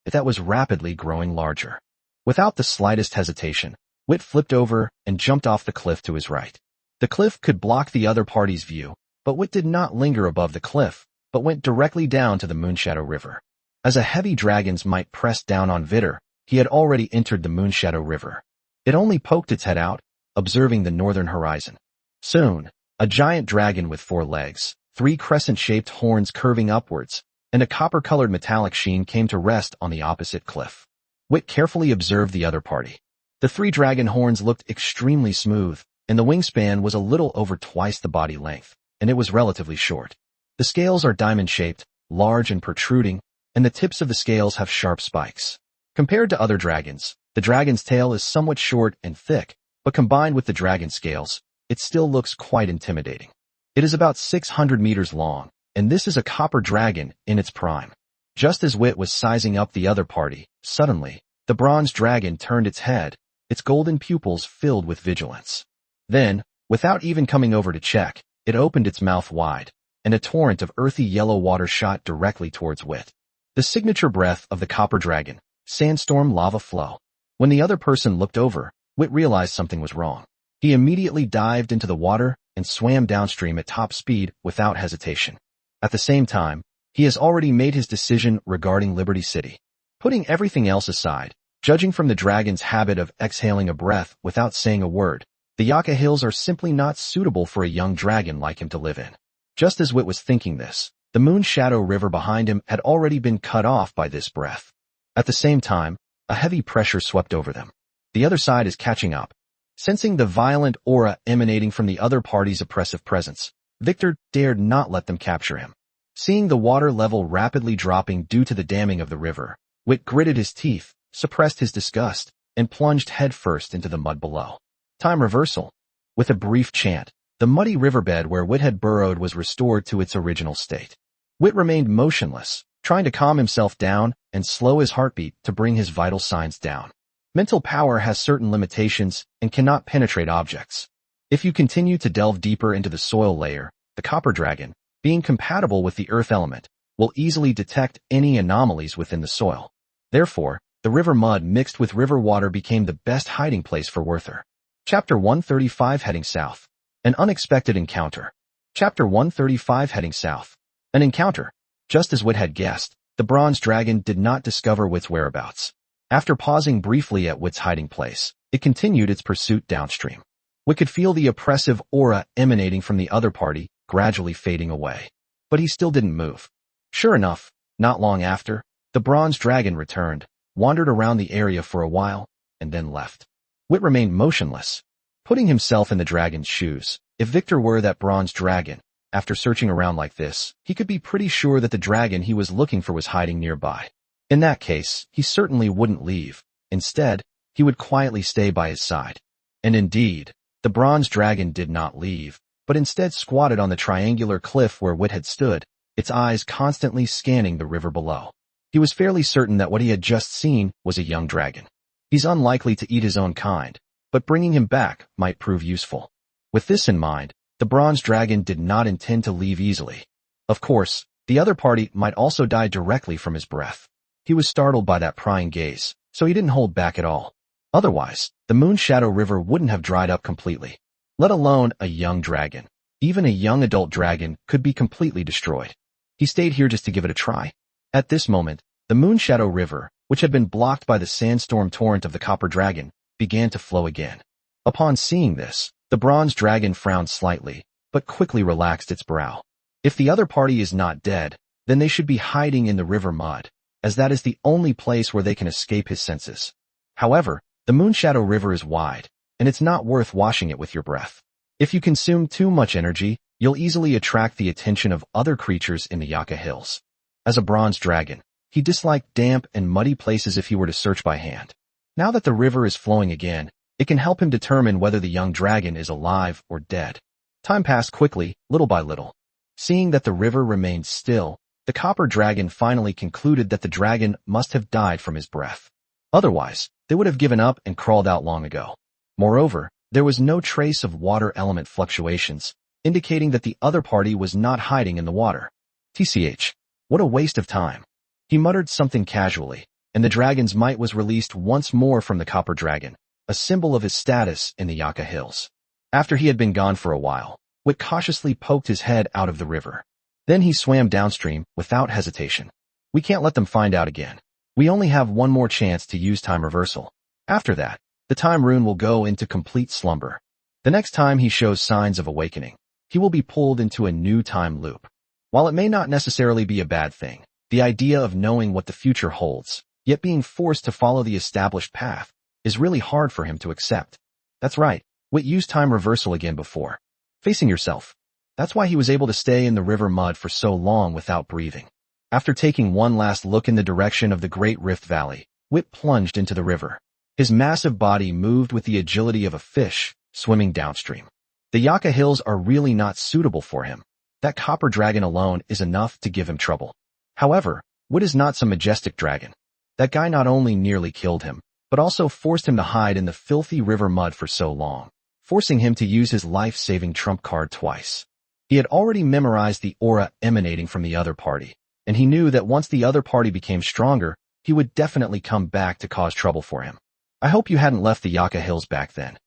that was rapidly growing larger. Without the slightest hesitation, Wit flipped over and jumped off the cliff to his right. The cliff could block the other party's view, but Wit did not linger above the cliff, but went directly down to the Moonshadow River. As a heavy dragon's might pressed down on Vittor, he had already entered the Moonshadow River. It only poked its head out, observing the northern horizon. Soon, a giant dragon with 4 legs, 3 crescent-shaped horns curving upwards, and a copper-colored metallic sheen came to rest on the opposite cliff. Wit carefully observed the other party. The 3 dragon horns looked extremely smooth, and the wingspan was a little over twice the body length, and it was relatively short. The scales are diamond-shaped, large and protruding, and the tips of the scales have sharp spikes. Compared to other dragons, the dragon's tail is somewhat short and thick, but combined with the dragon scales, it still looks quite intimidating. It is about 600 meters long, and this is a copper dragon in its prime. Just as Wit was sizing up the other party, suddenly, the bronze dragon turned its head, its golden pupils filled with vigilance. Then, without even coming over to check, it opened its mouth wide, and a torrent of earthy yellow water shot directly towards Wit. The signature breath of the copper dragon, sandstorm lava flow. When the other person looked over, Wit realized something was wrong. He immediately dived into the water and swam downstream at top speed without hesitation. At the same time, he has already made his decision regarding Liberty City. Putting everything else aside, judging from the dragon's habit of exhaling a breath without saying a word, the Yaka Hills are simply not suitable for a young dragon like him to live in. Just as Wit was thinking this, the Moon Shadow River behind him had already been cut off by this breath. At the same time, a heavy pressure swept over them. The other side is catching up. Sensing the violent aura emanating from the other party's oppressive presence, Vittor dared not let them capture him. Seeing the water level rapidly dropping due to the damming of the river, Wit gritted his teeth, suppressed his disgust, and plunged headfirst into the mud below. Time reversal. With a brief chant, the muddy riverbed where Wit had burrowed was restored to its original state. Wit remained motionless, trying to calm himself down and slow his heartbeat to bring his vital signs down. Mental power has certain limitations and cannot penetrate objects. If you continue to delve deeper into the soil layer, the copper dragon, being compatible with the earth element, will easily detect any anomalies within the soil. Therefore, the river mud mixed with river water became the best hiding place for Vittor. Chapter 135 Heading South. An unexpected encounter. Chapter 135 Heading South. An encounter. Just as Wit had guessed, the bronze dragon did not discover Wit's whereabouts. After pausing briefly at Wit's hiding place, it continued its pursuit downstream. Wit could feel the oppressive aura emanating from the other party gradually fading away. But he still didn't move. Sure enough, not long after, the bronze dragon returned, wandered around the area for a while, and then left. Wit remained motionless. Putting himself in the dragon's shoes, if Vittor were that bronze dragon, after searching around like this, he could be pretty sure that the dragon he was looking for was hiding nearby. In that case, he certainly wouldn't leave. Instead, he would quietly stay by his side. And indeed, the bronze dragon did not leave, but instead squatted on the triangular cliff where Wit had stood, its eyes constantly scanning the river below. He was fairly certain that what he had just seen was a young dragon. He's unlikely to eat his own kind, but bringing him back might prove useful. With this in mind, the bronze dragon did not intend to leave easily. Of course, the other party might also die directly from his breath. He was startled by that prying gaze, so he didn't hold back at all. Otherwise, the Moon Shadow River wouldn't have dried up completely. Let alone a young dragon. Even a young adult dragon could be completely destroyed. He stayed here just to give it a try. At this moment, the Moon Shadow River, which had been blocked by the sandstorm torrent of the copper dragon, began to flow again. Upon seeing this, the bronze dragon frowned slightly, but quickly relaxed its brow. If the other party is not dead, then they should be hiding in the river mud, as that is the only place where they can escape his senses. However, the Moon Shadow River is wide, and it's not worth washing it with your breath. If you consume too much energy, you'll easily attract the attention of other creatures in the Yaka Hills. As a bronze dragon, he disliked damp and muddy places if he were to search by hand. Now that the river is flowing again, it can help him determine whether the young dragon is alive or dead. Time passed quickly, little by little. Seeing that the river remained still, the copper dragon finally concluded that the dragon must have died from his breath. Otherwise, they would have given up and crawled out long ago. Moreover, there was no trace of water element fluctuations, indicating that the other party was not hiding in the water. TCH. What a waste of time. He muttered something casually, and the dragon's might was released once more from the copper dragon, a symbol of his status in the Yaka Hills. After he had been gone for a while, Wit cautiously poked his head out of the river. Then he swam downstream without hesitation. We can't let them find out again. We only have one more chance to use time reversal. After that, the time rune will go into complete slumber. The next time he shows signs of awakening, he will be pulled into a new time loop. While it may not necessarily be a bad thing, the idea of knowing what the future holds, yet being forced to follow the established path, is really hard for him to accept. That's right, Wit used time reversal again before. Facing yourself. That's why he was able to stay in the river mud for so long without breathing. After taking one last look in the direction of the Great Rift Valley, Wit plunged into the river. His massive body moved with the agility of a fish, swimming downstream. The Yaka Hills are really not suitable for him. That copper dragon alone is enough to give him trouble. However, Wit is not some majestic dragon. That guy not only nearly killed him, but also forced him to hide in the filthy river mud for so long, forcing him to use his life-saving trump card twice. He had already memorized the aura emanating from the other party, and he knew that once the other party became stronger, he would definitely come back to cause trouble for him. I hope you hadn't left the Yaka Hills back then.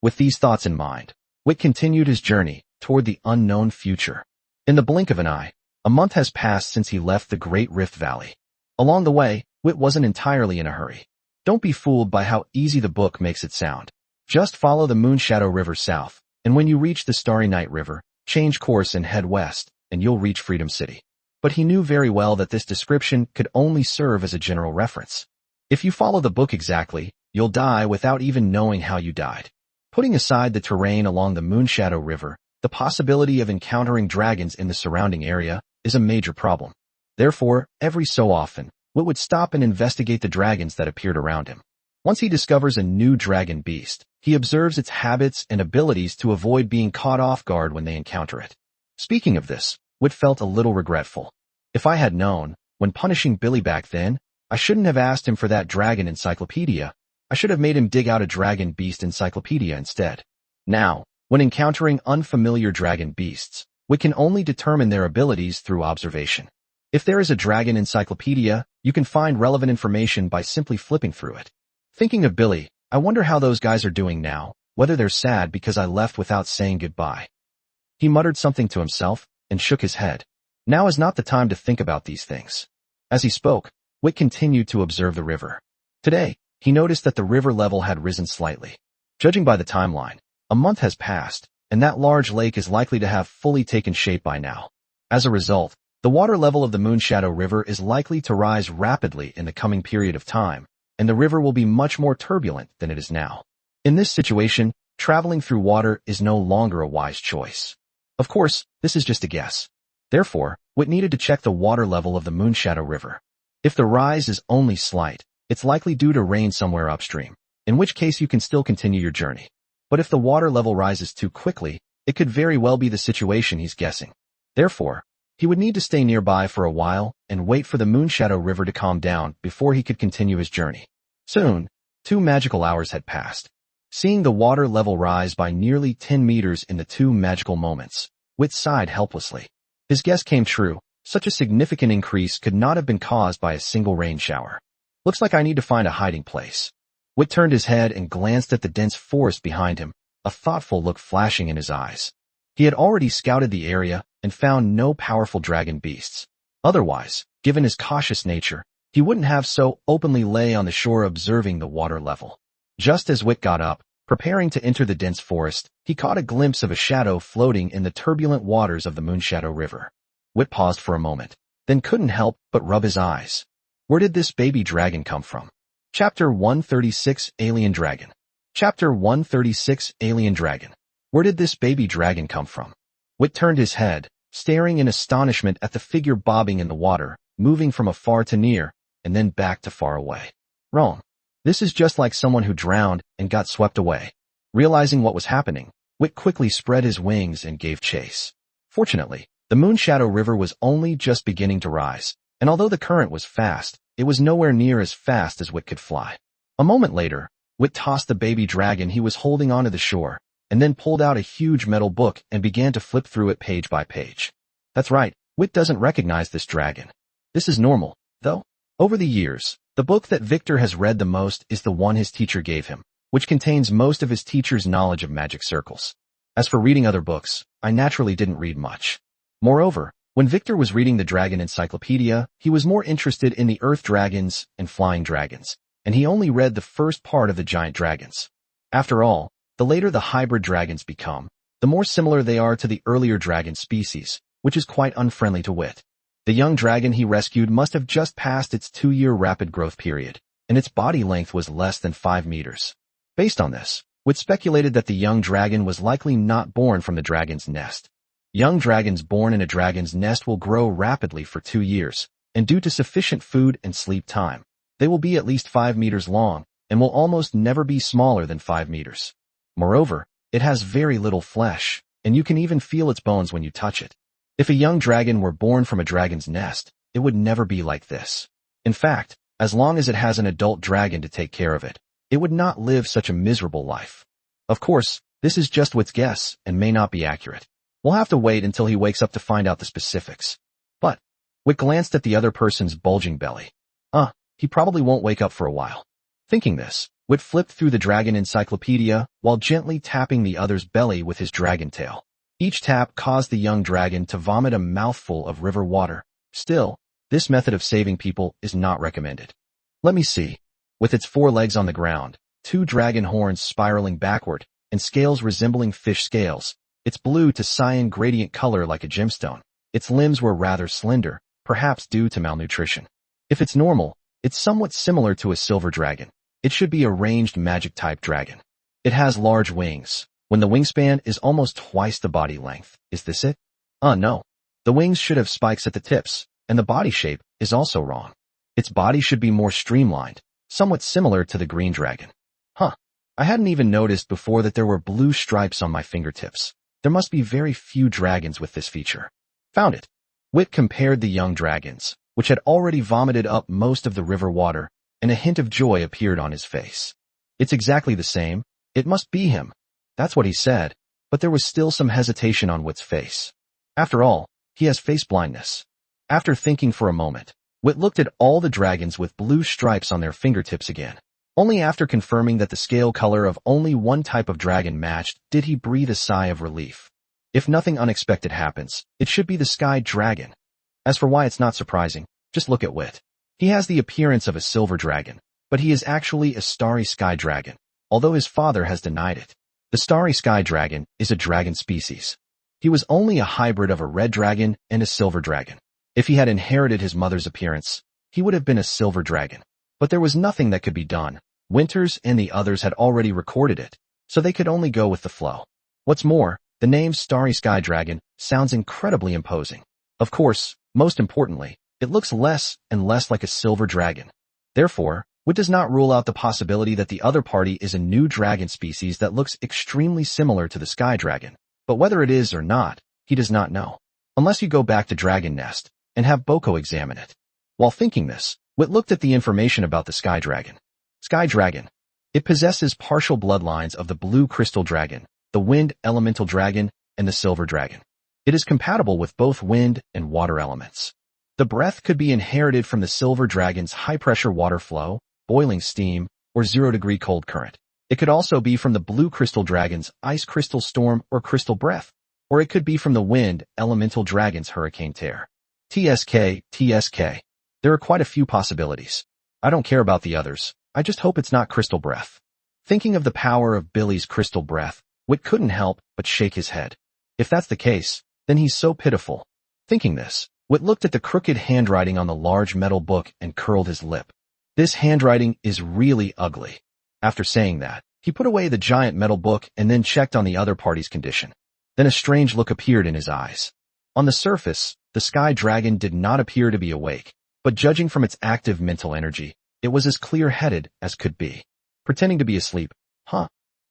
With these thoughts in mind, Witt continued his journey toward the unknown future. In the blink of an eye, a month has passed since he left the Great Rift Valley. Along the way, Witt wasn't entirely in a hurry. Don't be fooled by how easy the book makes it sound. Just follow the Moonshadow River south, and when you reach the Starry Night River, change course and head west, and you'll reach Freedom City. But he knew very well that this description could only serve as a general reference. If you follow the book exactly, you'll die without even knowing how you died. Putting aside the terrain along the Moonshadow River, the possibility of encountering dragons in the surrounding area is a major problem. Therefore, every so often, Witt would stop and investigate the dragons that appeared around him. Once he discovers a new dragon beast, he observes its habits and abilities to avoid being caught off guard when they encounter it. Speaking of this, Witt felt a little regretful. If I had known, when punishing Billy back then, I shouldn't have asked him for that dragon encyclopedia. I should have made him dig out a dragon beast encyclopedia instead. Now, when encountering unfamiliar dragon beasts, Witt can only determine their abilities through observation. If there is a dragon encyclopedia, you can find relevant information by simply flipping through it. Thinking of Billy, I wonder how those guys are doing now, whether they're sad because I left without saying goodbye. He muttered something to himself and shook his head. Now is not the time to think about these things. As he spoke, Witt continued to observe the river. Today, he noticed that the river level had risen slightly. Judging by the timeline, a month has passed, and that large lake is likely to have fully taken shape by now. As a result, the water level of the Moonshadow River is likely to rise rapidly in the coming period of time, and the river will be much more turbulent than it is now. In this situation, traveling through water is no longer a wise choice. Of course, this is just a guess. Therefore, Witt needed to check the water level of the Moonshadow River. If the rise is only slight, it's likely due to rain somewhere upstream, in which case you can still continue your journey. But if the water level rises too quickly, it could very well be the situation he's guessing. Therefore, he would need to stay nearby for a while and wait for the Moonshadow River to calm down before he could continue his journey. Soon, 2 magical hours had passed. Seeing the water level rise by nearly 10 meters in the 2 magical moments, Witt sighed helplessly. His guess came true. Such a significant increase could not have been caused by a single rain shower. Looks like I need to find a hiding place. Witt turned his head and glanced at the dense forest behind him, a thoughtful look flashing in his eyes. He had already scouted the area and found no powerful dragon beasts. Otherwise, given his cautious nature, he wouldn't have so openly lay on the shore observing the water level. Just as Witt got up, preparing to enter the dense forest, he caught a glimpse of a shadow floating in the turbulent waters of the Moonshadow River. Witt paused for a moment, then couldn't help but rub his eyes. Where did this baby dragon come from? Chapter 136 Alien Dragon. Chapter 136 Alien Dragon. Where did this baby dragon come from? Witt turned his head, staring in astonishment at the figure bobbing in the water, moving from afar to near, and then back to far away. Wrong. This is just like someone who drowned and got swept away. Realizing what was happening, Witt quickly spread his wings and gave chase. Fortunately, the Moonshadow River was only just beginning to rise, and although the current was fast, it was nowhere near as fast as Witt could fly. A moment later, Witt tossed the baby dragon he was holding onto the shore, and then pulled out a huge metal book and began to flip through it page by page. That's right, Witt doesn't recognize this dragon. This is normal, though. Over the years, the book that Vittor has read the most is the one his teacher gave him, which contains most of his teacher's knowledge of magic circles. As for reading other books, I naturally didn't read much. Moreover, when Vittor was reading the Dragon Encyclopedia, he was more interested in the earth dragons and flying dragons, and he only read the first part of the giant dragons. After all, the later the hybrid dragons become, the more similar they are to the earlier dragon species, which is quite unfriendly to Witt. The young dragon he rescued must have just passed its 2-year rapid growth period, and its body length was less than 5 meters. Based on this, Witt speculated that the young dragon was likely not born from the dragon's nest. Young dragons born in a dragon's nest will grow rapidly for 2 years, and due to sufficient food and sleep time, they will be at least 5 meters long, and will almost never be smaller than 5 meters. Moreover, it has very little flesh, and you can even feel its bones when you touch it. If a young dragon were born from a dragon's nest, it would never be like this. In fact, as long as it has an adult dragon to take care of it, it would not live such a miserable life. Of course, this is just Witt's guess and may not be accurate. We'll have to wait until he wakes up to find out the specifics. But Wit glanced at the other person's bulging belly. He probably won't wake up for a while. Thinking this, Wit flipped through the dragon encyclopedia while gently tapping the other's belly with his dragon tail. Each tap caused the young dragon to vomit a mouthful of river water. Still, this method of saving people is not recommended. Let me see. With its 4 legs on the ground, 2 dragon horns spiraling backward, and scales resembling fish scales, its blue to cyan gradient color like a gemstone. Its limbs were rather slender, perhaps due to malnutrition. If it's normal, it's somewhat similar to a silver dragon. It should be a ranged magic-type dragon. It has large wings, when the wingspan is almost twice the body length. Is this it? No. The wings should have spikes at the tips, and the body shape is also wrong. Its body should be more streamlined, somewhat similar to the green dragon. I hadn't even noticed before that there were blue stripes on my fingertips. There must be very few dragons with this feature. Found it. Wit compared the young dragons, which had already vomited up most of the river water, and a hint of joy appeared on his face. It's exactly the same. It must be him. That's what he said, but there was still some hesitation on Wit's face. After all, he has face blindness. After thinking for a moment, Wit looked at all the dragons with blue stripes on their fingertips again. Only after confirming that the scale color of only one type of dragon matched did he breathe a sigh of relief. If nothing unexpected happens, it should be the sky dragon. As for why it's not surprising, just look at Wit. He has the appearance of a silver dragon, but he is actually a starry sky dragon, although his father has denied it. The starry sky dragon is a dragon species. He was only a hybrid of a red dragon and a silver dragon. If he had inherited his mother's appearance, he would have been a silver dragon. But there was nothing that could be done. Winters and the others had already recorded it, so they could only go with the flow. What's more, the name Starry Sky Dragon sounds incredibly imposing. Of course, most importantly, it looks less and less like a silver dragon. Therefore, Wit does not rule out the possibility that the other party is a new dragon species that looks extremely similar to the Sky Dragon. But whether it is or not, he does not know. Unless you go back to Dragon Nest and have Boko examine it. While thinking this, Wit looked at the information about the Sky Dragon. Sky Dragon. It possesses partial bloodlines of the blue crystal dragon, the wind elemental dragon, and the silver dragon. It is compatible with both wind and water elements. The breath could be inherited from the silver dragon's high-pressure water flow, boiling steam, or 0-degree cold current. It could also be from the blue crystal dragon's ice crystal storm or crystal breath, or it could be from the wind elemental dragon's hurricane tear. TSK. There are quite a few possibilities. I don't care about the others. I just hope it's not crystal breath. Thinking of the power of Billy's crystal breath, Wit couldn't help but shake his head. If that's the case, then he's so pitiful. Thinking this, Wit looked at the crooked handwriting on the large metal book and curled his lip. This handwriting is really ugly. After saying that, he put away the giant metal book and then checked on the other party's condition. Then a strange look appeared in his eyes. On the surface, the sky dragon did not appear to be awake, but judging from its active mental energy, it was as clear-headed as could be. Pretending to be asleep.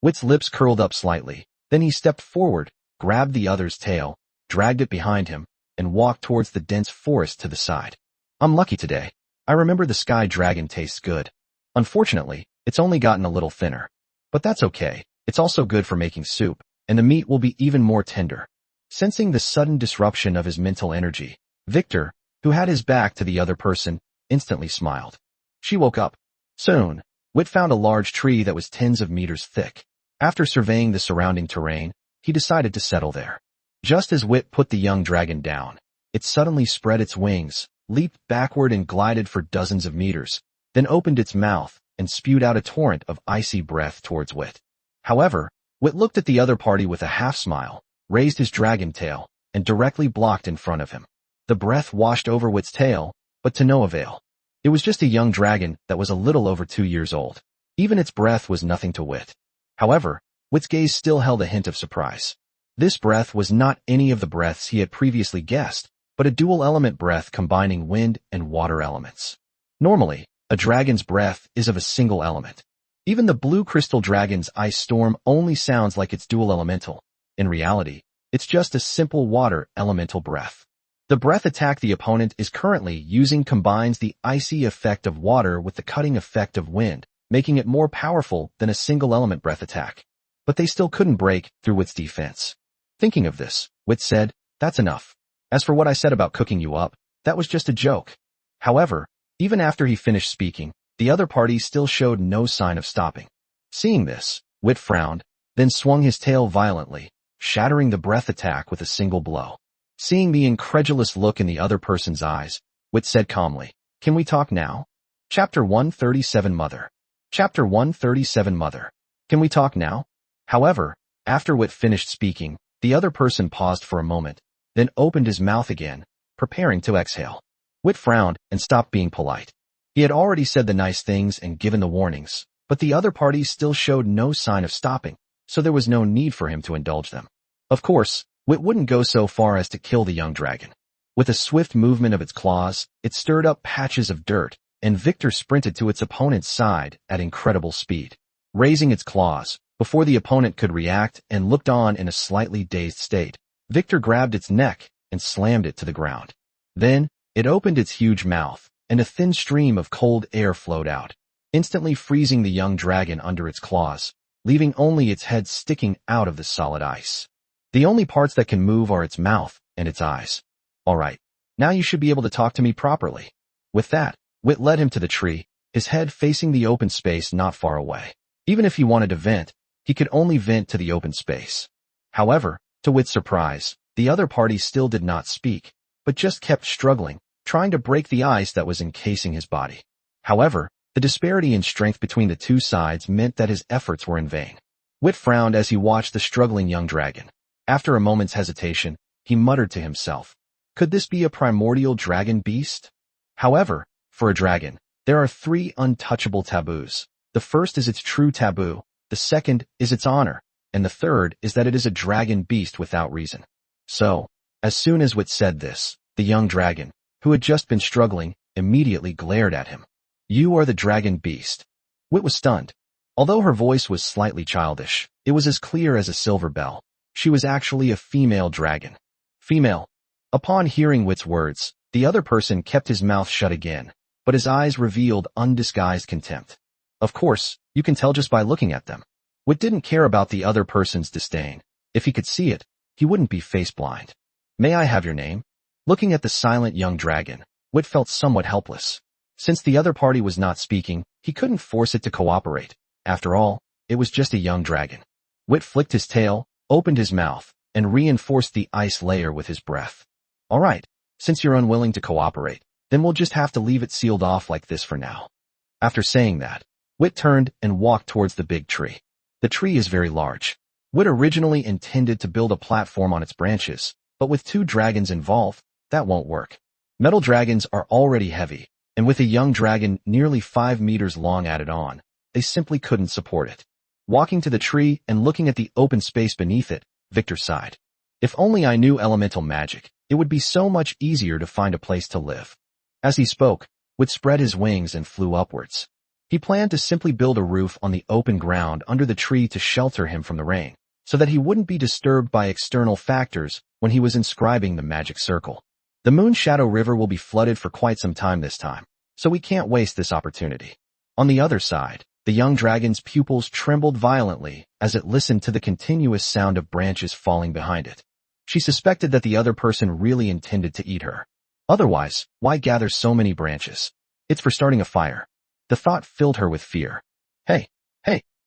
Wit's lips curled up slightly. Then he stepped forward, grabbed the other's tail, dragged it behind him, and walked towards the dense forest to the side. I'm lucky today. I remember the sky dragon tastes good. Unfortunately, it's only gotten a little thinner. But that's okay. It's also good for making soup, and the meat will be even more tender. Sensing the sudden disruption of his mental energy, Vittor, who had his back to the other person, instantly smiled. She woke up. Soon, Wit found a large tree that was tens of meters thick. After surveying the surrounding terrain, he decided to settle there. Just as Wit put the young dragon down, it suddenly spread its wings, leaped backward and glided for dozens of meters, then opened its mouth and spewed out a torrent of icy breath towards Wit. However, Wit looked at the other party with a half-smile, raised his dragon tail, and directly blocked in front of him. The breath washed over Wit's tail, but to no avail. It was just a young dragon that was a little over 2 years old. Even its breath was nothing to Wit. However, Wit's gaze still held a hint of surprise. This breath was not any of the breaths he had previously guessed, but a dual-element breath combining wind and water elements. Normally, a dragon's breath is of a single element. Even the blue crystal dragon's ice storm only sounds like it's dual elemental. In reality, it's just a simple water elemental breath. The breath attack the opponent is currently using combines the icy effect of water with the cutting effect of wind, making it more powerful than a single element breath attack. But they still couldn't break through Wit's defense. Thinking of this, Wit said, "That's enough. As for what I said about cooking you up, that was just a joke. However, even after he finished speaking, the other party still showed no sign of stopping. Seeing this, Wit frowned, then swung his tail violently, shattering the breath attack with a single blow. Seeing the incredulous look in the other person's eyes, Wit said calmly, "Can we talk now?" Chapter 137 Mother. Chapter 137 Mother. Can we talk now? However, after Wit finished speaking, the other person paused for a moment, then opened his mouth again, preparing to exhale. Wit frowned and stopped being polite. He had already said the nice things and given the warnings, but the other party still showed no sign of stopping, so there was no need for him to indulge them. Of course, Wit wouldn't go so far as to kill the young dragon. With a swift movement of its claws, it stirred up patches of dirt, and Vittor sprinted to its opponent's side at incredible speed. Raising its claws, before the opponent could react and looked on in a slightly dazed state, Vittor grabbed its neck and slammed it to the ground. Then, it opened its huge mouth, and a thin stream of cold air flowed out, instantly freezing the young dragon under its claws, leaving only its head sticking out of the solid ice. The only parts that can move are its mouth and its eyes. All right, now you should be able to talk to me properly. With that, Wit led him to the tree, his head facing the open space not far away. Even if he wanted to vent, he could only vent to the open space. However, to Wit's surprise, the other party still did not speak, but just kept struggling, trying to break the ice that was encasing his body. However, the disparity in strength between the two sides meant that his efforts were in vain. Wit frowned as he watched the struggling young dragon. After a moment's hesitation, he muttered to himself, "Could this be a primordial dragon beast?" However, for a dragon, there are 3 untouchable taboos. The first is its true taboo, the second is its honor, and the third is that it is a dragon beast without reason. So, as soon as Wit said this, the young dragon, who had just been struggling, immediately glared at him. "You are the dragon beast." Wit was stunned. Although her voice was slightly childish, it was as clear as a silver bell. She was actually a female dragon. Female. Upon hearing Wit's words, the other person kept his mouth shut again, but his eyes revealed undisguised contempt. Of course, you can tell just by looking at them. Wit didn't care about the other person's disdain. If he could see it, he wouldn't be face blind. "May I have your name?" Looking at the silent young dragon, Wit felt somewhat helpless. Since the other party was not speaking, he couldn't force it to cooperate. After all, it was just a young dragon. Wit flicked his tail, opened his mouth, and reinforced the ice layer with his breath. "All right, since you're unwilling to cooperate, then we'll just have to leave it sealed off like this for now." After saying that, Wit turned and walked towards the big tree. The tree is very large. Wit originally intended to build a platform on its branches, but with 2 dragons involved, that won't work. Metal dragons are already heavy, and with a young dragon nearly 5 meters long added on, they simply couldn't support it. Walking to the tree and looking at the open space beneath it, Vittor sighed. "If only I knew elemental magic, it would be so much easier to find a place to live." As he spoke, Wit spread his wings and flew upwards. He planned to simply build a roof on the open ground under the tree to shelter him from the rain, so that he wouldn't be disturbed by external factors when he was inscribing the magic circle. The Moon Shadow River will be flooded for quite some time this time, so we can't waste this opportunity. On the other side, the young dragon's pupils trembled violently as it listened to the continuous sound of branches falling behind it. She suspected that the other person really intended to eat her. Otherwise, why gather so many branches? It's for starting a fire. The thought filled her with fear. Hey,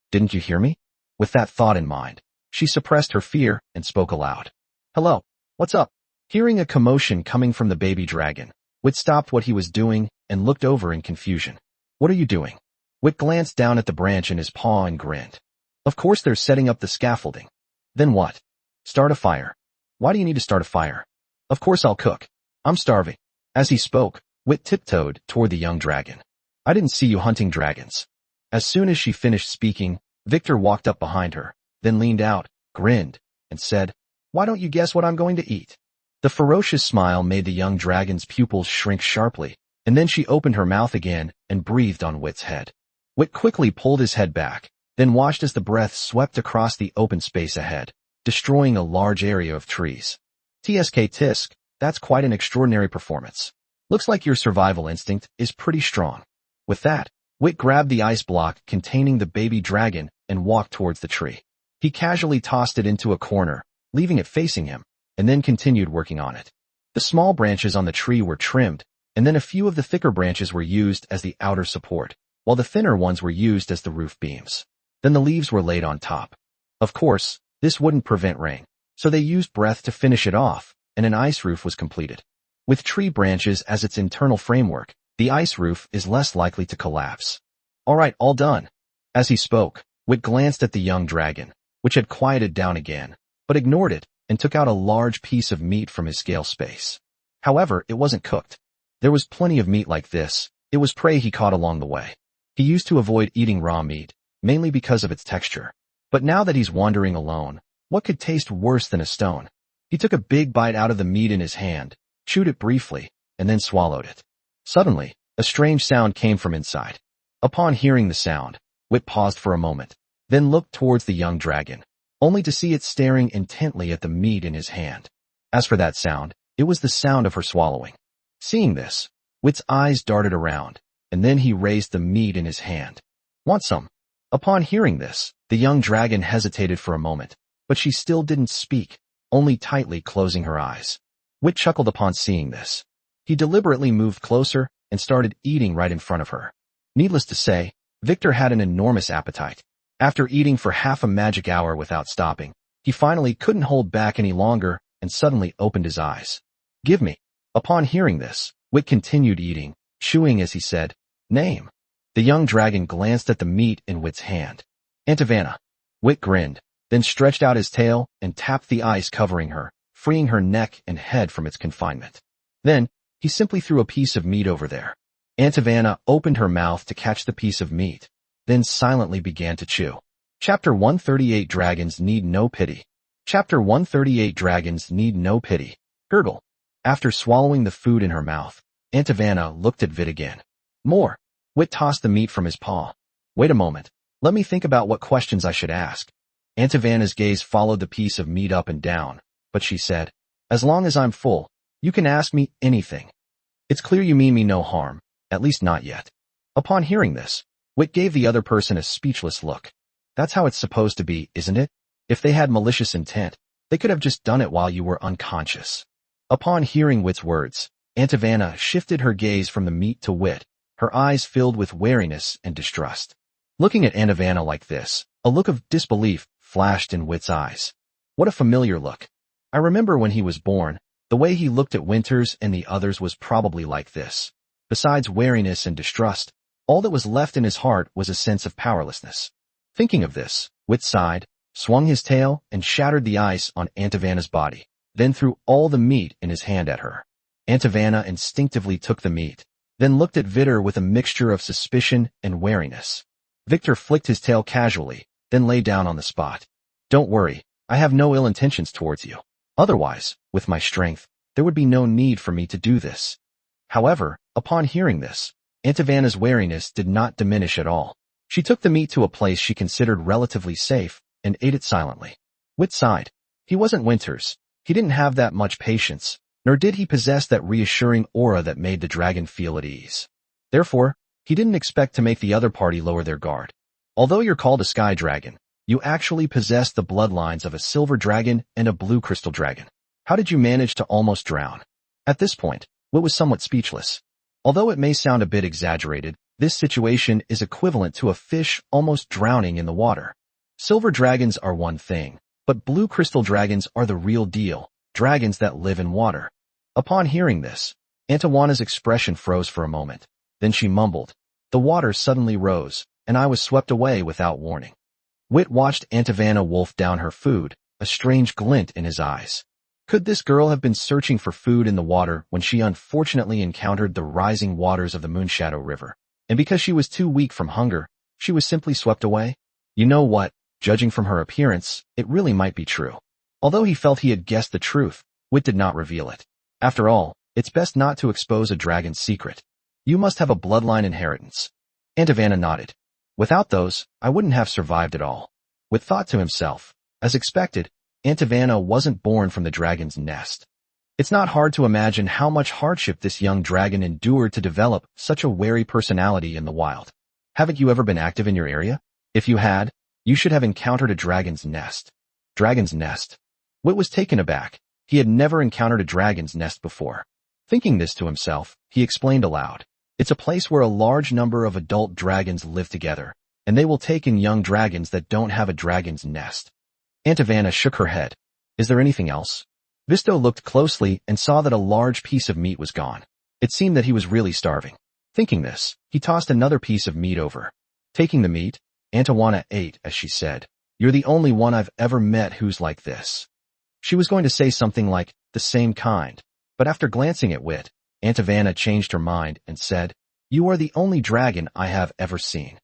didn't you hear me?" With that thought in mind, she suppressed her fear and spoke aloud. "Hello, what's up?" Hearing a commotion coming from the baby dragon, Wit stopped what he was doing and looked over in confusion. "What are you doing?" Wit glanced down at the branch in his paw and grinned. "Of course they're setting up the scaffolding." "Then what?" "Start a fire." "Why do you need to start a fire?" "Of course I'll cook. I'm starving." As he spoke, Wit tiptoed toward the young dragon. "I didn't see you hunting dragons." As soon as she finished speaking, Vittor walked up behind her, then leaned out, grinned, and said, "Why don't you guess what I'm going to eat?" The ferocious smile made the young dragon's pupils shrink sharply, and then she opened her mouth again and breathed on Wit's head. Wit quickly pulled his head back, then watched as the breath swept across the open space ahead, destroying a large area of trees. Tisk, that's quite an extraordinary performance. Looks like your survival instinct is pretty strong. With that, Wit grabbed the ice block containing the baby dragon and walked towards the tree. He casually tossed it into a corner, leaving it facing him, and then continued working on it. The small branches on the tree were trimmed, and then a few of the thicker branches were used as the outer support, while the thinner ones were used as the roof beams. Then the leaves were laid on top. Of course, this wouldn't prevent rain, so they used breath to finish it off, and an ice roof was completed. With tree branches as its internal framework, the ice roof is less likely to collapse. All right, all done. As he spoke, Wit glanced at the young dragon, which had quieted down again, but ignored it and took out a large piece of meat from his scale space. However, it wasn't cooked. There was plenty of meat like this. It was prey he caught along the way. He used to avoid eating raw meat, mainly because of its texture. But now that he's wandering alone, what could taste worse than a stone? He took a big bite out of the meat in his hand, chewed it briefly, and then swallowed it. Suddenly, a strange sound came from inside. Upon hearing the sound, Wit paused for a moment, then looked towards the young dragon, only to see it staring intently at the meat in his hand. As for that sound, it was the sound of her swallowing. Seeing this, Wit's eyes darted around, and then he raised the meat in his hand. Want some? Upon hearing this, the young dragon hesitated for a moment, but she still didn't speak, only tightly closing her eyes. Wit chuckled upon seeing this. He deliberately moved closer and started eating right in front of her. Needless to say, Vittor had an enormous appetite. After eating for half a magic hour without stopping, he finally couldn't hold back any longer and suddenly opened his eyes. Give me. Upon hearing this, Wit continued eating, chewing as he said, Name. The young dragon glanced at the meat in Wit's hand. Auto-Devour. Wit grinned, then stretched out his tail and tapped the ice covering her, freeing her neck and head from its confinement. Then, he simply threw a piece of meat over there. Auto-Devour opened her mouth to catch the piece of meat, then silently began to chew. Chapter 138 Dragons Need No Pity. Chapter 138 Dragons Need No Pity. Gurgle. After swallowing the food in her mouth, Auto-Devour looked at Vit again. More. Wit tossed the meat from his paw. Wait a moment. Let me think about what questions I should ask. Auto-Devour's gaze followed the piece of meat up and down, but she said, As long as I'm full, you can ask me anything. It's clear you mean me no harm, at least not yet. Upon hearing this, Wit gave the other person a speechless look. That's how it's supposed to be, isn't it? If they had malicious intent, they could have just done it while you were unconscious. Upon hearing Wit's words, Auto-Devour shifted her gaze from the meat to Wit, her eyes filled with wariness and distrust. Looking at Auto-Devour like this, a look of disbelief flashed in Wit's eyes. What a familiar look. I remember when he was born, the way he looked at Winters and the others was probably like this. Besides wariness and distrust, all that was left in his heart was a sense of powerlessness. Thinking of this, Wit sighed, swung his tail, and shattered the ice on Auto-Devour's body, then threw all the meat in his hand at her. Auto-Devour instinctively took the meat, then looked at Vittor with a mixture of suspicion and wariness. Vittor flicked his tail casually, then lay down on the spot. Don't worry, I have no ill intentions towards you. Otherwise, with my strength, there would be no need for me to do this. However, upon hearing this, Auto-Devour's wariness did not diminish at all. She took the meat to a place she considered relatively safe and ate it silently. Wit sighed. He wasn't Winters. He didn't have that much patience, nor did he possess that reassuring aura that made the dragon feel at ease. Therefore, he didn't expect to make the other party lower their guard. Although you're called a sky dragon, you actually possess the bloodlines of a silver dragon and a blue crystal dragon. How did you manage to almost drown? At this point, Wit was somewhat speechless. Although it may sound a bit exaggerated, this situation is equivalent to a fish almost drowning in the water. Silver dragons are one thing, but blue crystal dragons are the real deal, dragons that live in water. Upon hearing this, Auto-Devour's expression froze for a moment. Then she mumbled. The water suddenly rose, and I was swept away without warning. Wit watched Auto-Devour wolf down her food, a strange glint in his eyes. Could this girl have been searching for food in the water when she unfortunately encountered the rising waters of the Moonshadow River? And because she was too weak from hunger, she was simply swept away? You know what? Judging from her appearance, it really might be true. Although he felt he had guessed the truth, Wit did not reveal it. After all, it's best not to expose a dragon's secret. You must have a bloodline inheritance. Auto-Devour nodded. Without those, I wouldn't have survived at all. Wit thought to himself. As expected, Auto-Devour wasn't born from the dragon's nest. It's not hard to imagine how much hardship this young dragon endured to develop such a wary personality in the wild. Haven't you ever been active in your area? If you had, you should have encountered a dragon's nest. Dragon's nest. Wit was taken aback. He had never encountered a dragon's nest before. Thinking this to himself, he explained aloud. It's a place where a large number of adult dragons live together, and they will take in young dragons that don't have a dragon's nest. Aunt Ivana shook her head. Is there anything else? Visto looked closely and saw that a large piece of meat was gone. It seemed that he was really starving. Thinking this, he tossed another piece of meat over. Taking the meat, Aunt Ivana ate as she said, "You're the only one I've ever met who's like this." She was going to say something like, "the same kind," but after glancing at Wit, Aunt Ivana changed her mind and said, "You are the only dragon I have ever seen."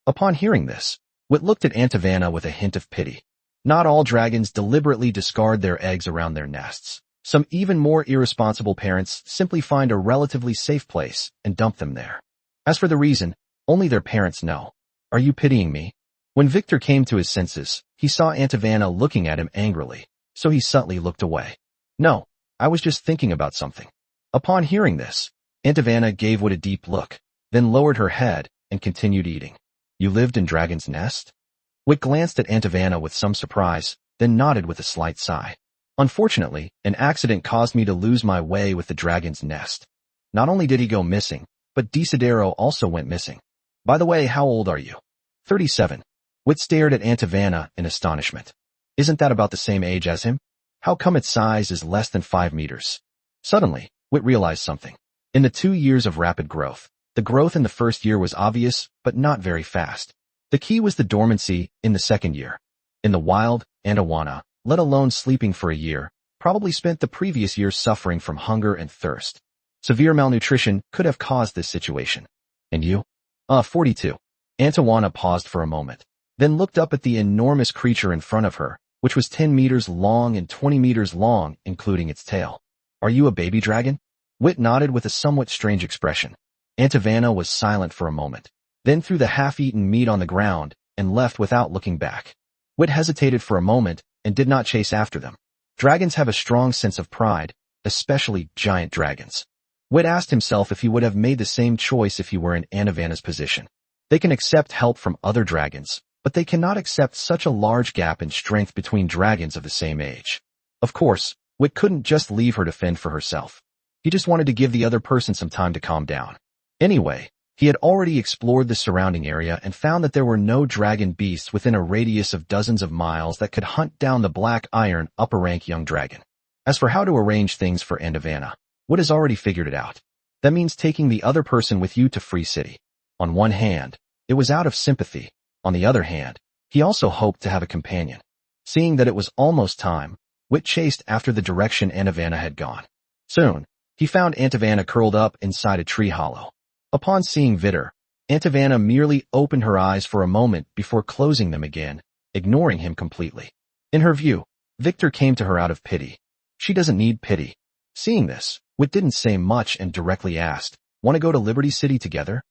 Upon hearing this, Wit looked at Aunt Ivana with a hint of pity. Not all dragons deliberately discard their eggs around their nests. Some even more irresponsible parents simply find a relatively safe place and dump them there. As for the reason, only their parents know. Are you pitying me? When Victor came to his senses, he saw Aunt Ivana looking at him angrily, so he subtly looked away. No, I was just thinking about something. Upon hearing this, Aunt Ivana gave Wit a deep look, then lowered her head and continued eating. You lived in Dragon's Nest? Wit glanced at Aunt Ivana with some surprise, then nodded with a slight sigh. Unfortunately, an accident caused me to lose my way with the dragon's nest. Not only did he go missing, but Desidero also went missing. By the way, how old are you? 37. Wit stared at Aunt Ivana in astonishment. Isn't that about the same age as him? How come its size is less than 5 meters? Suddenly, Wit realized something. In the 2 years of rapid growth, the growth in the first year was obvious, but not very fast. The key was the dormancy in the second year. In the wild, Aunt Ivana, let alone sleeping for a year, probably spent the previous year suffering from hunger and thirst. Severe malnutrition could have caused this situation. And you? 42. Aunt Ivana paused for a moment, then looked up at the enormous creature in front of her, which was 10 meters long and 20 meters long, including its tail. Are you a baby dragon? Wit nodded with a somewhat strange expression. Aunt Ivana was silent for a moment, then threw the half-eaten meat on the ground and left without looking back. Wit hesitated for a moment and did not chase after them. Dragons have a strong sense of pride, especially giant dragons. Wit asked himself if he would have made the same choice if he were in Aunt Ivana's position. They can accept help from other dragons, but they cannot accept such a large gap in strength between dragons of the same age. Of course, Wit couldn't just leave her to fend for herself. He just wanted to give the other person some time to calm down. Anyway, he had already explored the surrounding area and found that there were no dragon beasts within a radius of dozens of miles that could hunt down the black iron upper-rank young dragon. As for how to arrange things for Aunt Ivana, Wit has already figured it out. That means taking the other person with you to Free City. On one hand, it was out of sympathy. On the other hand, he also hoped to have a companion. Seeing that it was almost time, Wit chased after the direction Aunt Ivana had gone. Soon, he found Aunt Ivana curled up inside a tree hollow. Upon seeing Vittor, Aunt Ivana merely opened her eyes for a moment before closing them again, ignoring him completely. In her view, Victor came to her out of pity. She doesn't need pity. Seeing this, Wit didn't say much and directly asked, "Want to go to Liberty City together?"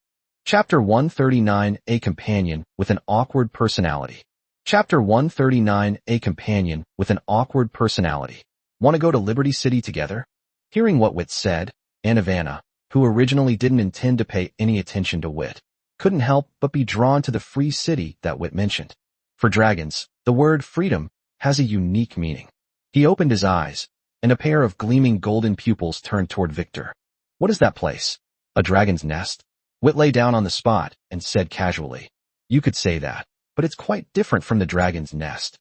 Chapter 139, A Companion with an Awkward Personality. Chapter 139, A Companion with an Awkward Personality. Want to go to Liberty City together? Hearing what Wit said, Aunt Ivana, who originally didn't intend to pay any attention to Wit, couldn't help but be drawn to the free city that Wit mentioned. For dragons, the word freedom has a unique meaning. He opened his eyes, and a pair of gleaming golden pupils turned toward Victor. What is that place? A dragon's nest? Wit lay down on the spot and said casually, "You could say that, but it's quite different from the dragon's nest.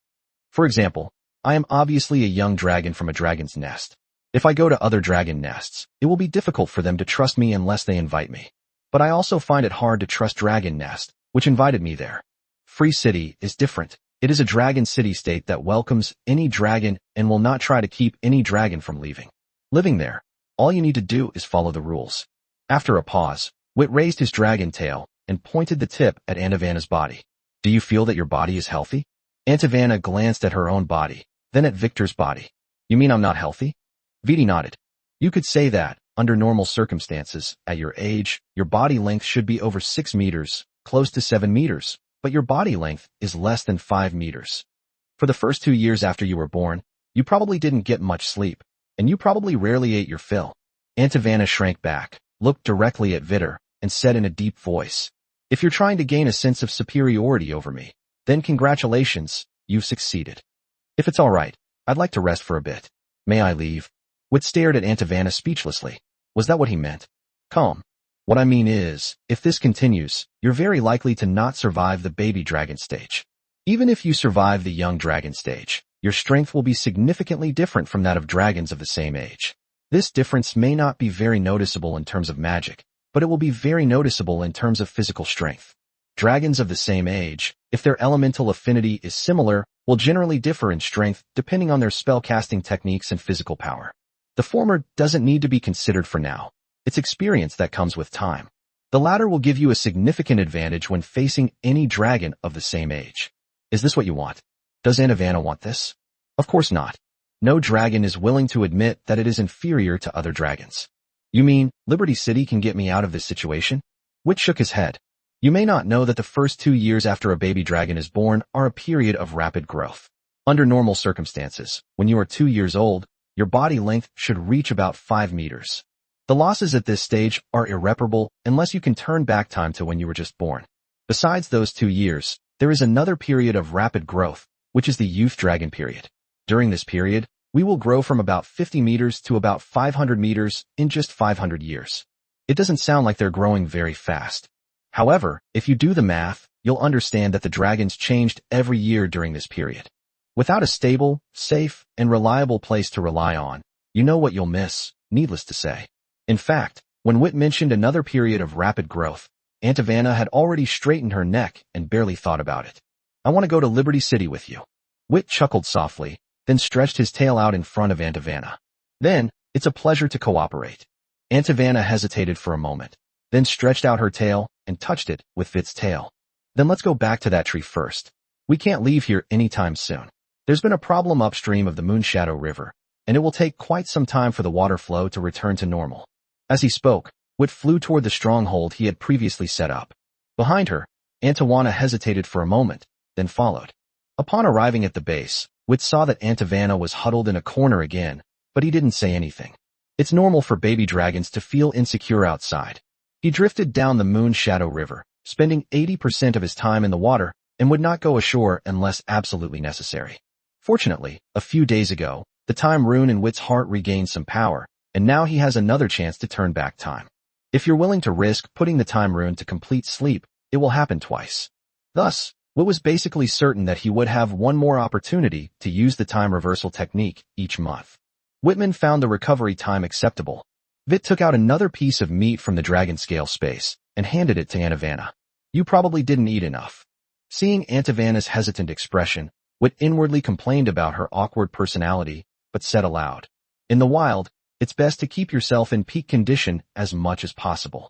For example, I am obviously a young dragon from a dragon's nest. If I go to other dragon nests, it will be difficult for them to trust me unless they invite me. But I also find it hard to trust Dragon Nest, which invited me there. Free City is different. It is a dragon city-state that welcomes any dragon and will not try to keep any dragon from leaving. Living there, all you need to do is follow the rules." After a pause, Wit raised his dragon tail and pointed the tip at Aunt Ivana's body. "Do you feel that your body is healthy?" Aunt Ivana glanced at her own body, then at Victor's body. "You mean I'm not healthy?" Viti nodded. "You could say that, under normal circumstances, at your age, your body length should be over 6 meters, close to 7 meters, but your body length is less than 5 meters. For the first 2 years after you were born, you probably didn't get much sleep, and you probably rarely ate your fill." Aunt Ivana shrank back, looked directly at Vittor, and said in a deep voice, "If you're trying to gain a sense of superiority over me, then congratulations, you've succeeded. If it's all right, I'd like to rest for a bit." May I leave? Wit stared at Aunt Vanna speechlessly. Was that what he meant? Calm. What I mean is, if this continues, you're very likely to not survive the baby dragon stage. Even if you survive the young dragon stage, your strength will be significantly different from that of dragons of the same age. This difference may not be very noticeable in terms of magic, but it will be very noticeable in terms of physical strength. Dragons of the same age, if their elemental affinity is similar, will generally differ in strength depending on their spellcasting techniques and physical power. The former doesn't need to be considered for now. It's experience that comes with time. The latter will give you a significant advantage when facing any dragon of the same age. Is this what you want? Does Aunt Vanna want this? Of course not. No dragon is willing to admit that it is inferior to other dragons. You mean, Liberty City can get me out of this situation? Wit shook his head. You may not know that the first 2 years after a baby dragon is born are a period of rapid growth. Under normal circumstances, when you are 2 years old, your body length should reach about 5 meters. The losses at this stage are irreparable unless you can turn back time to when you were just born. Besides those 2 years, there is another period of rapid growth, which is the youth dragon period. During this period, we will grow from about 50 meters to about 500 meters in just 500 years. It doesn't sound like they're growing very fast. However, if you do the math, you'll understand that the dragons changed every year during this period. Without a stable, safe, and reliable place to rely on, you know what you'll miss, needless to say. In fact, when Wit mentioned another period of rapid growth, Aunt Vanna had already straightened her neck and barely thought about it. I want to go to Liberty City with you. Wit chuckled softly, then stretched his tail out in front of Aunt Vanna. Then, it's a pleasure to cooperate. Aunt Vanna hesitated for a moment, then stretched out her tail and touched it with Vit's tail. Then let's go back to that tree first. We can't leave here anytime soon. There's been a problem upstream of the Moonshadow River, and it will take quite some time for the water flow to return to normal. As he spoke, Wit flew toward the stronghold he had previously set up. Behind her, Aunt Vanna hesitated for a moment, then followed. Upon arriving at the base, Wit saw that Aunt Vanna was huddled in a corner again, but he didn't say anything. It's normal for baby dragons to feel insecure outside. He drifted down the Moonshadow River, spending 80% of his time in the water, and would not go ashore unless absolutely necessary. Fortunately, a few days ago, the time rune in Wit's heart regained some power, and now he has another chance to turn back time. If you're willing to risk putting the time rune to complete sleep, it will happen twice. Thus, Wit was basically certain that he would have one more opportunity to use the time reversal technique each month. Whitman found the recovery time acceptable. Vit took out another piece of meat from the dragon scale space and handed it to Aunt Vanna. You probably didn't eat enough. Seeing Aunt Vanna's hesitant expression, Wit inwardly complained about her awkward personality, but said aloud, "In the wild, it's best to keep yourself in peak condition as much as possible.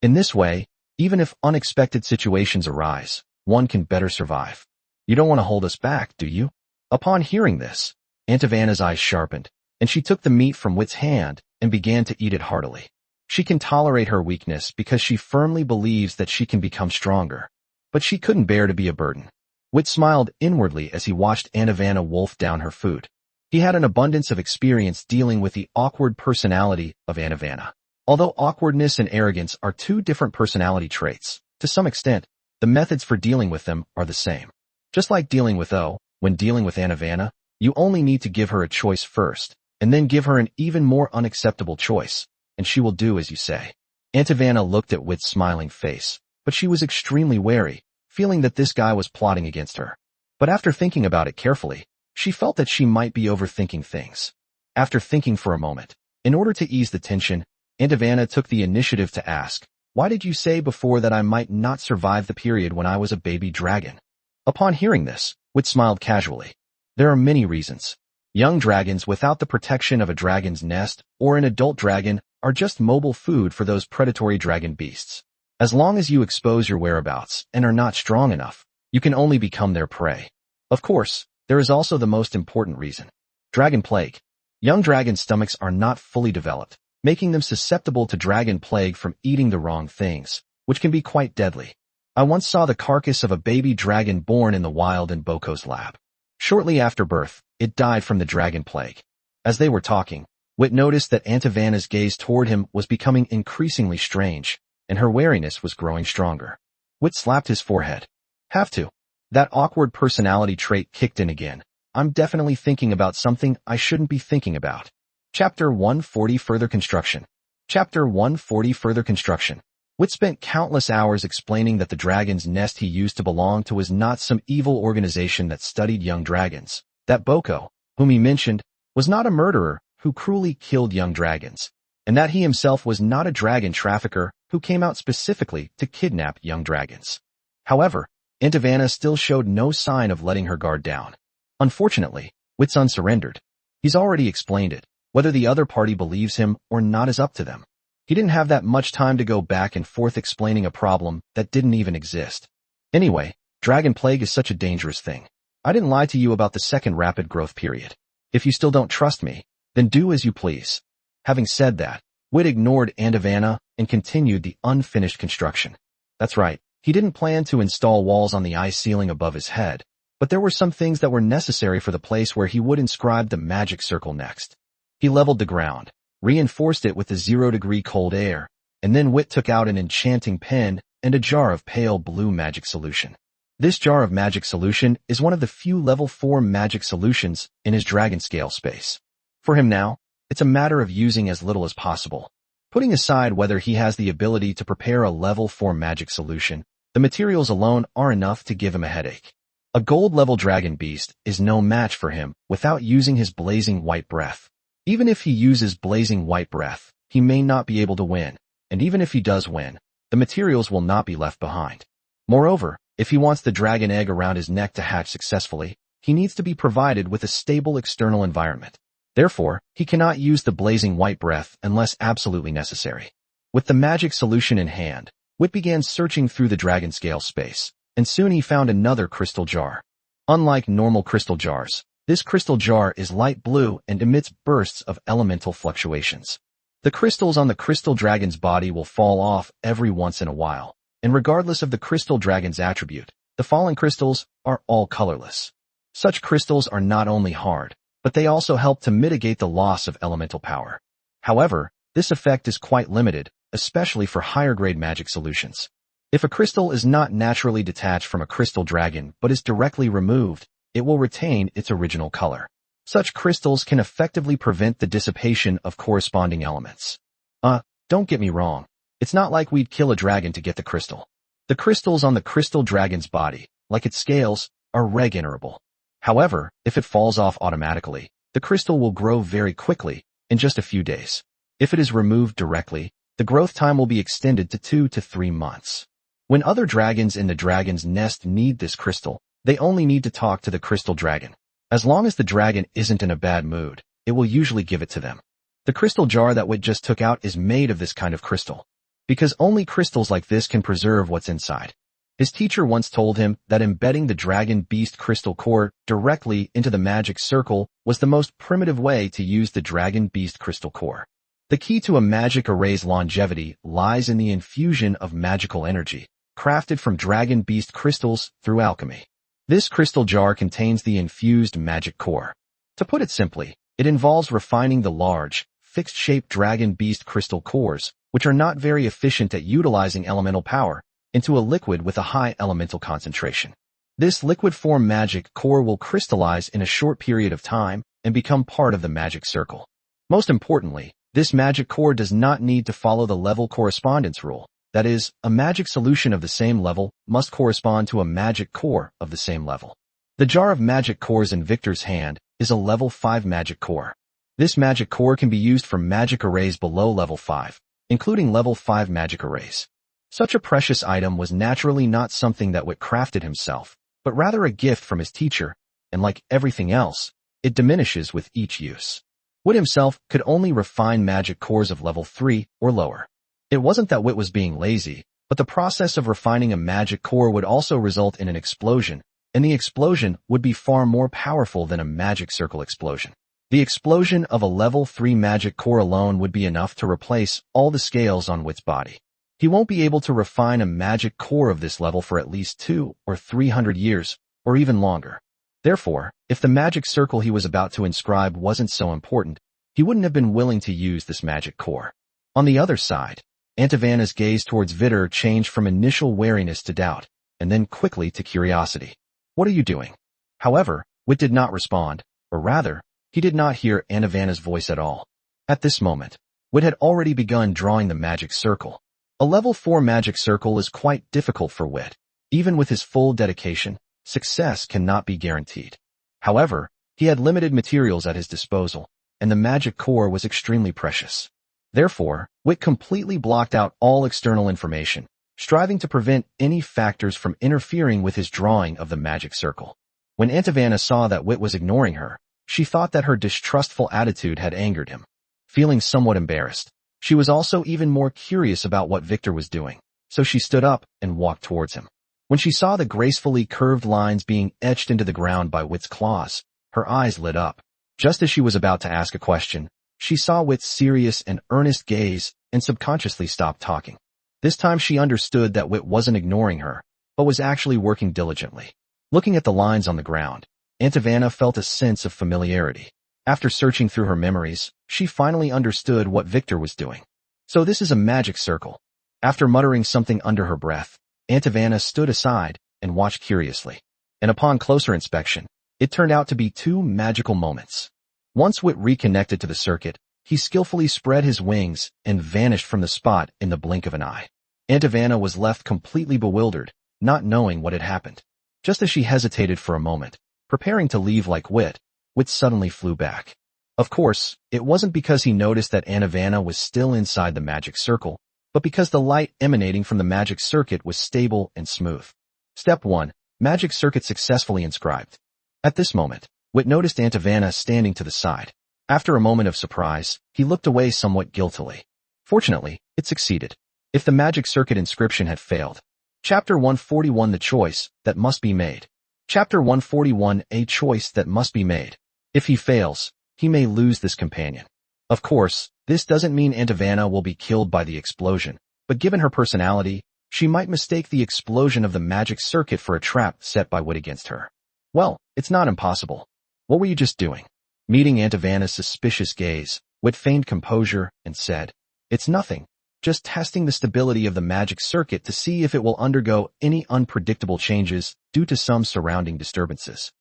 In this way, even if unexpected situations arise, one can better survive. You don't want to hold us back, do you?" Upon hearing this, Aunt Vanna's eyes sharpened, and she took the meat from Wit's hand and began to eat it heartily. She can tolerate her weakness because she firmly believes that she can become stronger. But she couldn't bear to be a burden. Wit smiled inwardly as he watched Aunt Vanna wolf down her food. He had an abundance of experience dealing with the awkward personality of Aunt Vanna. Although awkwardness and arrogance are two different personality traits, to some extent, the methods for dealing with them are the same. Just like dealing with when dealing with Aunt Vanna, you only need to give her a choice first, and then give her an even more unacceptable choice, and she will do as you say. Aunt Vanna looked at Wit's smiling face, but she was extremely wary, feeling that this guy was plotting against her. But after thinking about it carefully, she felt that she might be overthinking things. After thinking for a moment, in order to ease the tension, Aunt Vanna took the initiative to ask, "Why did you say before that I might not survive the period when I was a baby dragon?" Upon hearing this, Wit smiled casually. There are many reasons. Young dragons without the protection of a dragon's nest or an adult dragon are just mobile food for those predatory dragon beasts. As long as you expose your whereabouts and are not strong enough, you can only become their prey. Of course, there is also the most important reason. Dragon plague. Young dragon stomachs are not fully developed, making them susceptible to dragon plague from eating the wrong things, which can be quite deadly. I once saw the carcass of a baby dragon born in the wild in Boko's lab. Shortly after birth, it died from the dragon plague. As they were talking, Wit noticed that Aunt Vanna's gaze toward him was becoming increasingly strange, and her wariness was growing stronger. Wit slapped his forehead. Have to. That awkward personality trait kicked in again, I'm definitely thinking about something I shouldn't be thinking about. Chapter 140 Further Construction. Chapter 140 Further Construction. Wit spent countless hours explaining that the dragon's nest he used to belong to was not some evil organization that studied young dragons. That Boko, whom he mentioned, was not a murderer who cruelly killed young dragons, and that he himself was not a dragon trafficker who came out specifically to kidnap young dragons. However, Aunt still showed no sign of letting her guard down. Unfortunately, Wit's unsurrendered. He's already explained it. Whether the other party believes him or not is up to them. He didn't have that much time to go back and forth explaining a problem that didn't even exist. Anyway, dragon plague is such a dangerous thing. I didn't lie to you about the second rapid growth period. If you still don't trust me, then do as you please. Having said that, Wit ignored Aunt and continued the unfinished construction. That's right, he didn't plan to install walls on the ice ceiling above his head, but there were some things that were necessary for the place where he would inscribe the magic circle next. He leveled the ground, reinforced it with the 0-degree cold air, and then Wit took out an enchanting pen and a jar of pale blue magic solution. This jar of magic solution is one of the few level 4 magic solutions in his dragon scale space. For him now, it's a matter of using as little as possible. Putting aside whether he has the ability to prepare a level 4 magic solution, the materials alone are enough to give him a headache. A gold-level dragon beast is no match for him without using his blazing white breath. Even if he uses blazing white breath, he may not be able to win, and even if he does win, the materials will not be left behind. Moreover, if he wants the dragon egg around his neck to hatch successfully, he needs to be provided with a stable external environment. Therefore, he cannot use the blazing white breath unless absolutely necessary. With the magic solution in hand, Wit began searching through the dragon scale space, and soon he found another crystal jar. Unlike normal crystal jars, this crystal jar is light blue and emits bursts of elemental fluctuations. The crystals on the crystal dragon's body will fall off every once in a while, and regardless of the crystal dragon's attribute, the fallen crystals are all colorless. Such crystals are not only hard, but they also help to mitigate the loss of elemental power. However, this effect is quite limited, especially for higher-grade magic solutions. If a crystal is not naturally detached from a crystal dragon but is directly removed, it will retain its original color. Such crystals can effectively prevent the dissipation of corresponding elements. Don't get me wrong. It's not like we'd kill a dragon to get the crystal. The crystals on the crystal dragon's body, like its scales, are regenerable. However, if it falls off automatically, the crystal will grow very quickly, in just a few days. If it is removed directly, the growth time will be extended to 2 to 3 months. When other dragons in the dragon's nest need this crystal, they only need to talk to the crystal dragon. As long as the dragon isn't in a bad mood, it will usually give it to them. The crystal jar that Wit just took out is made of this kind of crystal, because only crystals like this can preserve what's inside. His teacher once told him that embedding the dragon beast crystal core directly into the magic circle was the most primitive way to use the dragon beast crystal core. The key to a magic array's longevity lies in the infusion of magical energy, crafted from dragon beast crystals through alchemy. This crystal jar contains the infused magic core. To put it simply, it involves refining the large, fixed-shaped dragon beast crystal cores, which are not very efficient at utilizing elemental power, into a liquid with a high elemental concentration. This liquid form magic core will crystallize in a short period of time and become part of the magic circle. Most importantly, this magic core does not need to follow the level correspondence rule. That is, a magic solution of the same level must correspond to a magic core of the same level. The jar of magic cores in Victor's hand is a level 5 magic core. This magic core can be used for magic arrays below level 5, including level 5 magic arrays. Such a precious item was naturally not something that Wit crafted himself, but rather a gift from his teacher, and like everything else, it diminishes with each use. Wit himself could only refine magic cores of level 3 or lower. It wasn't that Wit was being lazy, but the process of refining a magic core would also result in an explosion, and the explosion would be far more powerful than a magic circle explosion. The explosion of a level 3 magic core alone would be enough to replace all the scales on Wit's body. He won't be able to refine a magic core of this level for at least 200 or 300 years, or even longer. Therefore, if the magic circle he was about to inscribe wasn't so important, he wouldn't have been willing to use this magic core. On the other side, Aunt gaze towards Vittor changed from initial wariness to doubt, and then quickly to curiosity. What are you doing? However, Wit did not respond, or rather, he did not hear Anavana's voice at all. At this moment, Wit had already begun drawing the magic circle. A level 4 magic circle is quite difficult for Wit. Even with his full dedication, success cannot be guaranteed. However, he had limited materials at his disposal, and the magic core was extremely precious. Therefore, Wit completely blocked out all external information, striving to prevent any factors from interfering with his drawing of the magic circle. When Anavana saw that Wit was ignoring her, she thought that her distrustful attitude had angered him. Feeling somewhat embarrassed, she was also even more curious about what Vittor was doing, so she stood up and walked towards him. When she saw the gracefully curved lines being etched into the ground by Wit's claws, her eyes lit up. Just as she was about to ask a question, she saw Wit's serious and earnest gaze and subconsciously stopped talking. This time she understood that Wit wasn't ignoring her, but was actually working diligently. Looking at the lines on the ground, Anavana felt a sense of familiarity. After searching through her memories, she finally understood what Vittor was doing. So this is a magic circle. After muttering something under her breath, Anavana stood aside and watched curiously. And upon closer inspection, it turned out to be 2 magical moments. Once Wit reconnected to the circuit, he skillfully spread his wings and vanished from the spot in the blink of an eye. Anavana was left completely bewildered, not knowing what had happened. Just as she hesitated for a moment, preparing to leave like Wit suddenly flew back. Of course, it wasn't because he noticed that Anavana was still inside the magic circle, but because the light emanating from the magic circuit was stable and smooth. Step 1. Magic circuit successfully inscribed. At this moment, Wit noticed Anavana standing to the side. After a moment of surprise, he looked away somewhat guiltily. Fortunately, it succeeded. If the magic circuit inscription had failed. Chapter 141 The Choice That Must Be Made. Chapter 141 A Choice That Must Be Made. If he fails, he may lose this companion. Of course, this doesn't mean Anavana will be killed by the explosion, but given her personality, she might mistake the explosion of the magic circuit for a trap set by Wit against her. Well, it's not impossible. What were you just doing? Meeting Anavana's suspicious gaze, Wit feigned composure and said, "It's nothing. Just testing the stability of the magic circuit to see if it will undergo any unpredictable changes due to some surrounding disturbances."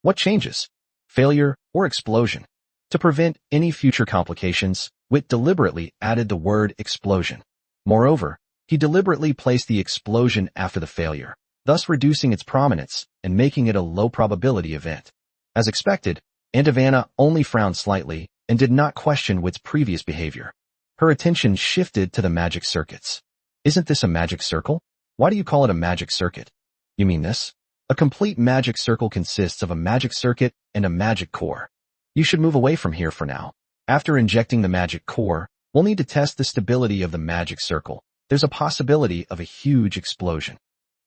What changes? Failure or explosion? To prevent any future complications, Wit deliberately added the word explosion. Moreover, he deliberately placed the explosion after the failure, thus reducing its prominence and making it a low-probability event. As expected, Anavana only frowned slightly and did not question Wit's previous behavior. Her attention shifted to the magic circuits. Isn't this a magic circle? Why do you call it a magic circuit? You mean this? A complete magic circle consists of a magic circuit and a magic core. You should move away from here for now. After injecting the magic core, we'll need to test the stability of the magic circle. There's a possibility of a huge explosion.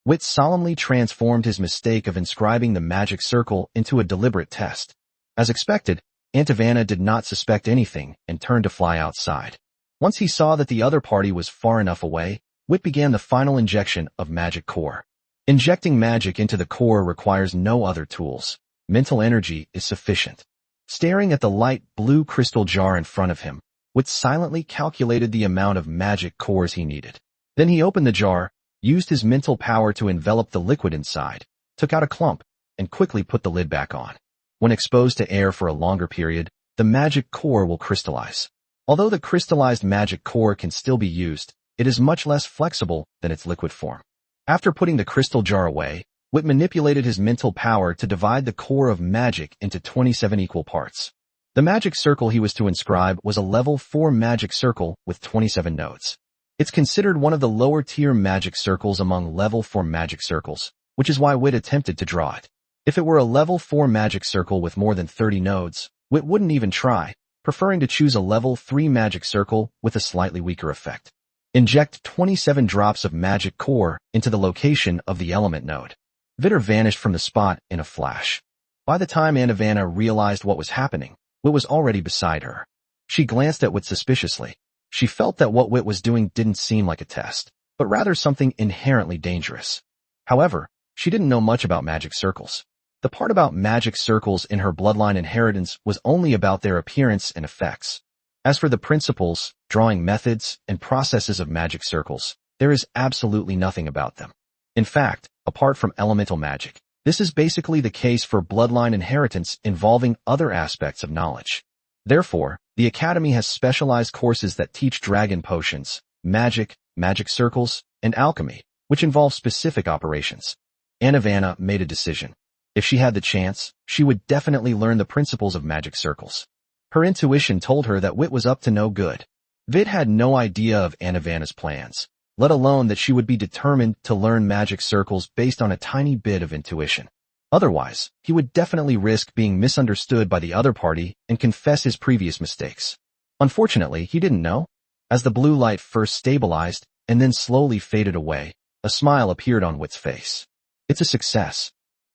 Wit solemnly transformed his mistake of inscribing the magic circle into a deliberate test. As expected, Anavana did not suspect anything and turned to fly outside. Once he saw that the other party was far enough away, Wit began the final injection of magic core. Injecting magic into the core requires no other tools. Mental energy is sufficient. Staring at the light blue crystal jar in front of him, Wit silently calculated the amount of magic cores he needed. Then he opened the jar, used his mental power to envelop the liquid inside, took out a clump, and quickly put the lid back on. When exposed to air for a longer period, the magic core will crystallize. Although the crystallized magic core can still be used, it is much less flexible than its liquid form. After putting the crystal jar away, Wit manipulated his mental power to divide the core of magic into 27 equal parts. The magic circle he was to inscribe was a level 4 magic circle with 27 nodes. It's considered one of the lower-tier magic circles among level 4 magic circles, which is why Wit attempted to draw it. If it were a level 4 magic circle with more than 30 nodes, Wit wouldn't even try, preferring to choose a level 3 magic circle with a slightly weaker effect. Inject 27 drops of magic core into the location of the element node. Vittor vanished from the spot in a flash. By the time Anavana realized what was happening, Wit was already beside her. She glanced at Wit suspiciously. She felt that what Wit was doing didn't seem like a test, but rather something inherently dangerous. However, she didn't know much about magic circles. The part about magic circles in her bloodline inheritance was only about their appearance and effects. As for the principles, drawing methods, and processes of magic circles, there is absolutely nothing about them. In fact, apart from elemental magic, This is basically the case for bloodline inheritance involving other aspects of knowledge. Therefore, the Academy has specialized courses that teach dragon potions, magic, magic circles, and alchemy, which involve specific operations. Vanna made a decision. If she had the chance, she would definitely learn the principles of magic circles. Her intuition told her that Wit was up to no good. Vit had no idea of Vanna's plans, let alone that she would be determined to learn magic circles based on a tiny bit of intuition. Otherwise, he would definitely risk being misunderstood by the other party and confess his previous mistakes. Unfortunately, he didn't know. As the blue light first stabilized and then slowly faded away, a smile appeared on Wit's face. It's a success.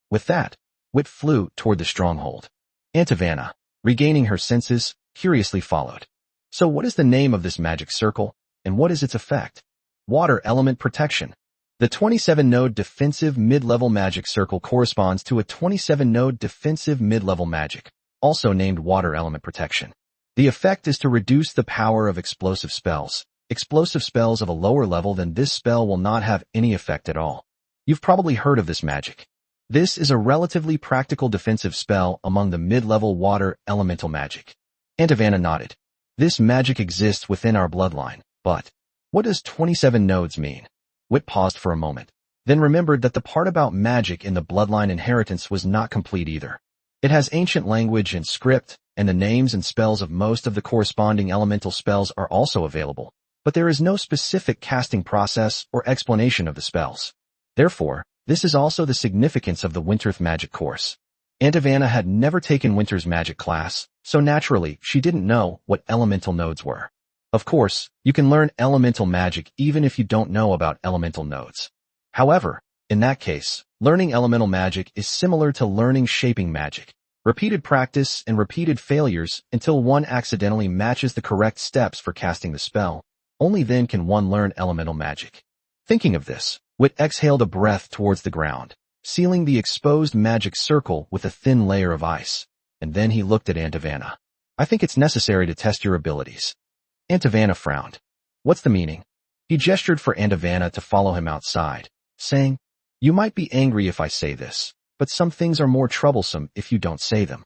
With that, Wit flew toward the stronghold. Vanna, regaining her senses, curiously followed. So what is the name of this magic circle, and what is its effect? Water element protection. The 27-node defensive mid-level magic circle corresponds to a 27-node defensive mid-level magic, also named water element protection. The effect is to reduce the power of explosive spells. Explosive spells of a lower level than this spell will not have any effect at all. You've probably heard of this magic. This is a relatively practical defensive spell among the mid-level water elemental magic. Vanna nodded. This magic exists within our bloodline, but what does 27 nodes mean? Wit paused for a moment, then remembered that the part about magic in the bloodline inheritance was not complete either. It has ancient language and script, and the names and spells of most of the corresponding elemental spells are also available, but there is no specific casting process or explanation of the spells. Therefore, this is also the significance of the Winter's magic course. Vanna had never taken Winter's magic class, so naturally she didn't know what elemental nodes were. Of course, you can learn elemental magic even if you don't know about elemental nodes. However, in that case, learning elemental magic is similar to learning shaping magic. Repeated practice and repeated failures until one accidentally matches the correct steps for casting the spell. Only then can one learn elemental magic. Thinking of this, Wit exhaled a breath towards the ground, sealing the exposed magic circle with a thin layer of ice, and then he looked at Vanna. I think it's necessary to test your abilities. Vanna frowned. What's the meaning? He gestured for Vanna to follow him outside, saying, You might be angry if I say this, but some things are more troublesome if you don't say them.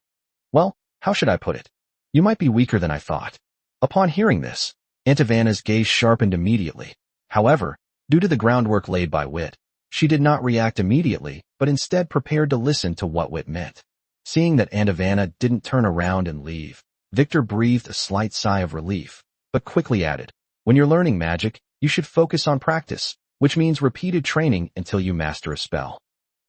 Well, how should I put it? You might be weaker than I thought. Upon hearing this, Vanna's gaze sharpened immediately. However, due to the groundwork laid by Wit, she did not react immediately, but instead prepared to listen to what Wit meant. Seeing that Vanna didn't turn around and leave, Vittor breathed a slight sigh of relief, but quickly added, When you're learning magic, you should focus on practice, which means repeated training until you master a spell.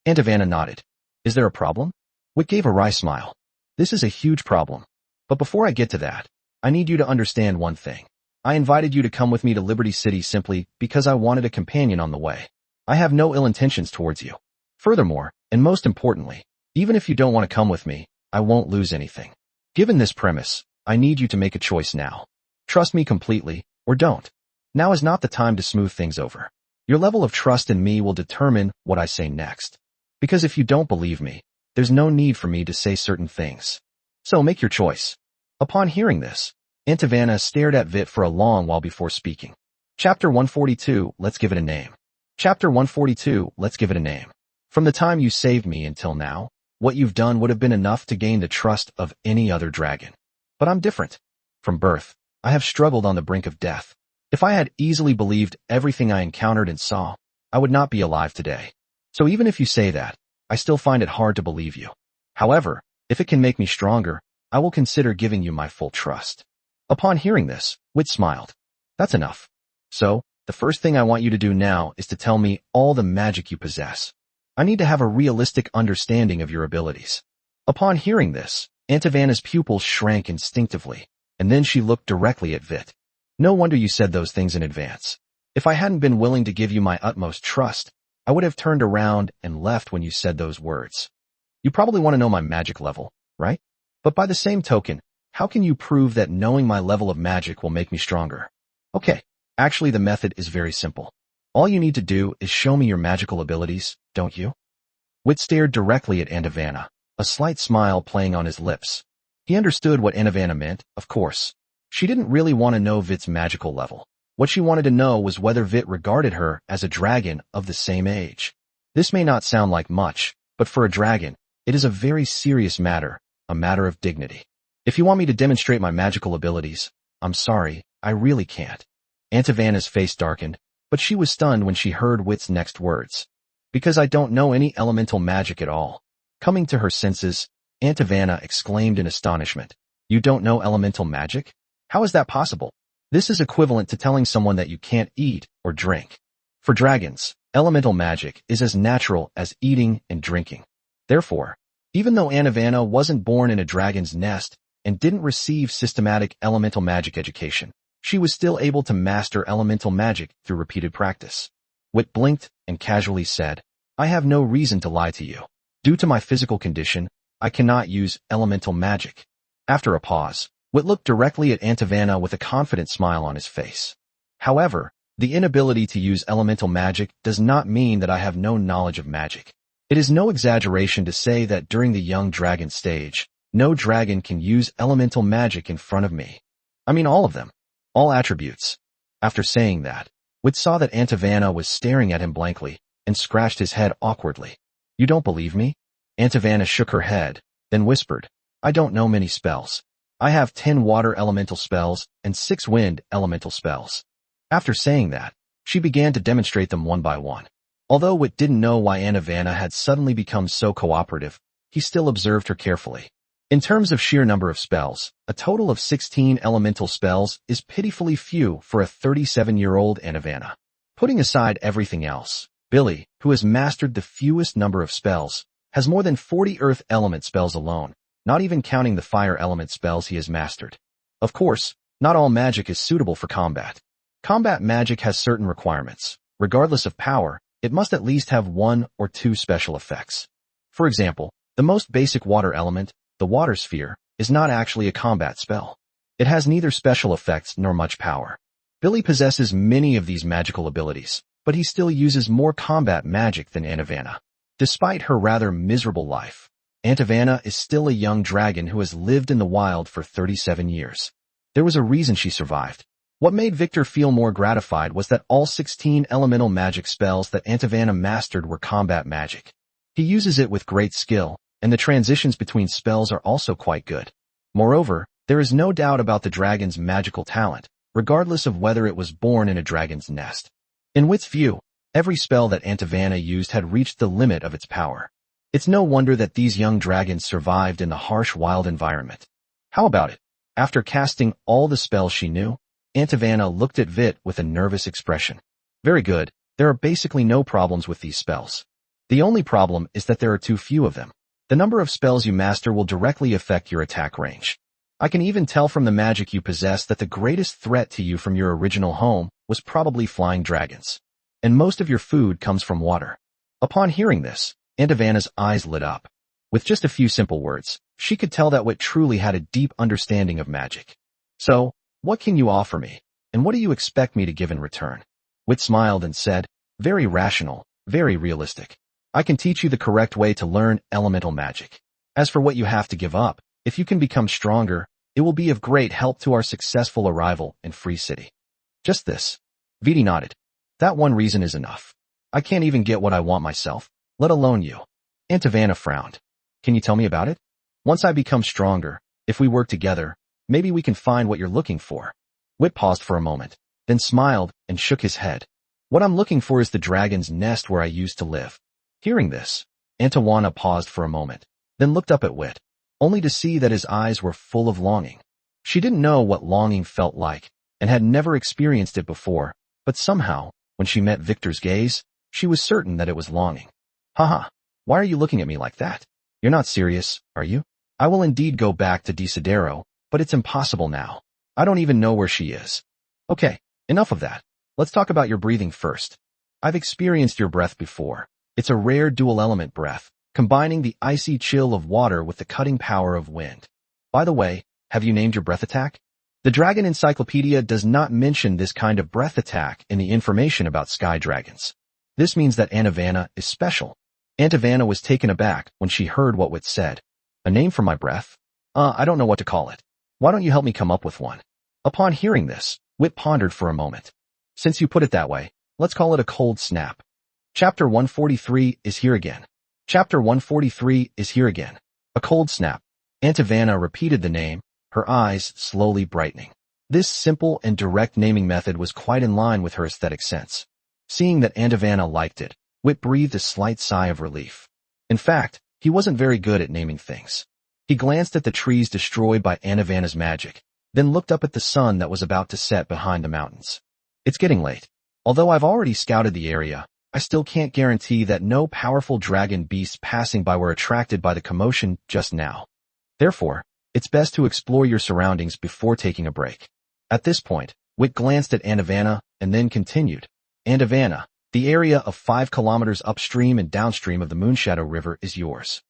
Vanna nodded. Is there a problem? Wit gave a wry smile. This is a huge problem. But before I get to that, I need you to understand one thing. I invited you to come with me to Liberty City simply because I wanted a companion on the way. I have no ill intentions towards you. Furthermore, and most importantly, even if you don't want to come with me, I won't lose anything. Given this premise, I need you to make a choice now. Trust me completely, or don't. Now is not the time to smooth things over. Your level of trust in me will determine what I say next. Because if you don't believe me, there's no need for me to say certain things. So make your choice. Upon hearing this, Vanna stared at Vit for a long while before speaking. Chapter 142, Let's give it a name. Chapter 142, Let's give it a name. From the time you saved me until now, what you've done would have been enough to gain the trust of any other dragon. But I'm different. From birth, I have struggled on the brink of death. If I had easily believed everything I encountered and saw, I would not be alive today. So even if you say that, I still find it hard to believe you. However, if it can make me stronger, I will consider giving you my full trust. Upon hearing this, Wit smiled. That's enough. So, the first thing I want you to do now is to tell me all the magic you possess. I need to have a realistic understanding of your abilities. Upon hearing this, Vanna's pupils shrank instinctively, and then she looked directly at Vit. No wonder you said those things in advance. If I hadn't been willing to give you my utmost trust, I would have turned around and left when you said those words. You probably want to know my magic level, right? But by the same token, how can you prove that knowing my level of magic will make me stronger? Okay, actually the method is very simple. All you need to do is show me your magical abilities, don't you? Wit stared directly at Vanna, a slight smile playing on his lips. He understood what Vanna meant, of course. She didn't really want to know Vit's magical level. What she wanted to know was whether Vit regarded her as a dragon of the same age. This may not sound like much, but for a dragon, it is a very serious matter, a matter of dignity. If you want me to demonstrate my magical abilities, I'm sorry, I really can't. Vanna's face darkened, but she was stunned when she heard Wit's next words. Because I don't know any elemental magic at all. Coming to her senses, Vanna exclaimed in astonishment. You don't know elemental magic? How is that possible? This is equivalent to telling someone that you can't eat or drink. For dragons, elemental magic is as natural as eating and drinking. Therefore, even though Vanna wasn't born in a dragon's nest and didn't receive systematic elemental magic education, she was still able to master elemental magic through repeated practice. Wit blinked and casually said, I have no reason to lie to you. Due to my physical condition, I cannot use elemental magic. After a pause, Wit looked directly at Vanna with a confident smile on his face. However, the inability to use elemental magic does not mean that I have no knowledge of magic. It is no exaggeration to say that during the young dragon stage, no dragon can use elemental magic in front of me. I mean all of them. All attributes. After saying that, Wit saw that Vanna was staring at him blankly and scratched his head awkwardly. You don't believe me? Vanna shook her head, then whispered, I don't know many spells. I have 10 water elemental spells and 6 wind elemental spells. After saying that, she began to demonstrate them one by one. Although Wit didn't know why Vanna had suddenly become so cooperative, he still observed her carefully. In terms of sheer number of spells, a total of 16 elemental spells is pitifully few for a 37-year-old Vanna. Putting aside everything else, Billy, who has mastered the fewest number of spells, has more than 40 earth element spells alone, not even counting the fire element spells he has mastered. Of course, not all magic is suitable for combat. Combat magic has certain requirements. Regardless of power, it must at least have 1 or 2 special effects. For example, the most basic water element, the water sphere, is not actually a combat spell. It has neither special effects nor much power. Billy possesses many of these magical abilities, but he still uses more combat magic than Vanna. Despite her rather miserable life, Vanna is still a young dragon who has lived in the wild for 37 years. There was a reason she survived. What made Vittor feel more gratified was that all 16 elemental magic spells that Vanna mastered were combat magic. He uses it with great skill, and the transitions between spells are also quite good. Moreover, there is no doubt about the dragon's magical talent, regardless of whether it was born in a dragon's nest. In Wit's view, every spell that Vanna used had reached the limit of its power. It's no wonder that these young dragons survived in the harsh wild environment. How about it? After casting all the spells she knew, Vanna looked at Vit with a nervous expression. Very good, there are basically no problems with these spells. The only problem is that there are too few of them. The number of spells you master will directly affect your attack range. I can even tell from the magic you possess that the greatest threat to you from your original home was probably flying dragons. And most of your food comes from water. Upon hearing this, Vanna's eyes lit up. With just a few simple words, she could tell that Wit truly had a deep understanding of magic. So, what can you offer me, and what do you expect me to give in return? Wit smiled and said, very rational, very realistic. I can teach you the correct way to learn elemental magic. As for what you have to give up, if you can become stronger, it will be of great help to our successful arrival in Free City. Just this. Viti nodded. That one reason is enough. I can't even get what I want myself, let alone you. Vanna frowned. Can you tell me about it? Once I become stronger, if we work together, maybe we can find what you're looking for. Wit paused for a moment, then smiled and shook his head. What I'm looking for is the dragon's nest where I used to live. Hearing this, Vanna paused for a moment, then looked up at Wit, only to see that his eyes were full of longing. She didn't know what longing felt like, and had never experienced it before, but somehow, when she met Vittor's gaze, she was certain that it was longing. Haha, why are you looking at me like that? You're not serious, are you? I will indeed go back to Desidero, but it's impossible now. I don't even know where she is. Okay, enough of that. Let's talk about your breathing first. I've experienced your breath before. It's a rare dual-element breath, combining the icy chill of water with the cutting power of wind. By the way, have you named your breath attack? The Dragon Encyclopedia does not mention this kind of breath attack in the information about sky dragons. This means that Vanna is special. Vanna was taken aback when she heard what Wit said. A name for my breath? I don't know what to call it. Why don't you help me come up with one? Upon hearing this, Wit pondered for a moment. Since you put it that way, let's call it a cold snap. Chapter 143 is here again. Chapter 143 is here again. A cold snap. Aunt Ivana repeated the name, her eyes slowly brightening. This simple and direct naming method was quite in line with her aesthetic sense. Seeing that Aunt Ivana liked it, Whit breathed a slight sigh of relief. In fact, he wasn't very good at naming things. He glanced at the trees destroyed by Aunt Ivana's magic, then looked up at the sun that was about to set behind the mountains. It's getting late. Although I've already scouted the area, I still can't guarantee that no powerful dragon beasts passing by were attracted by the commotion just now. Therefore, it's best to explore your surroundings before taking a break. At this point, Whit glanced at Aunt Ivana and then continued. Aunt Ivana, the area of 5 kilometers upstream and downstream of the Moonshadow River is yours.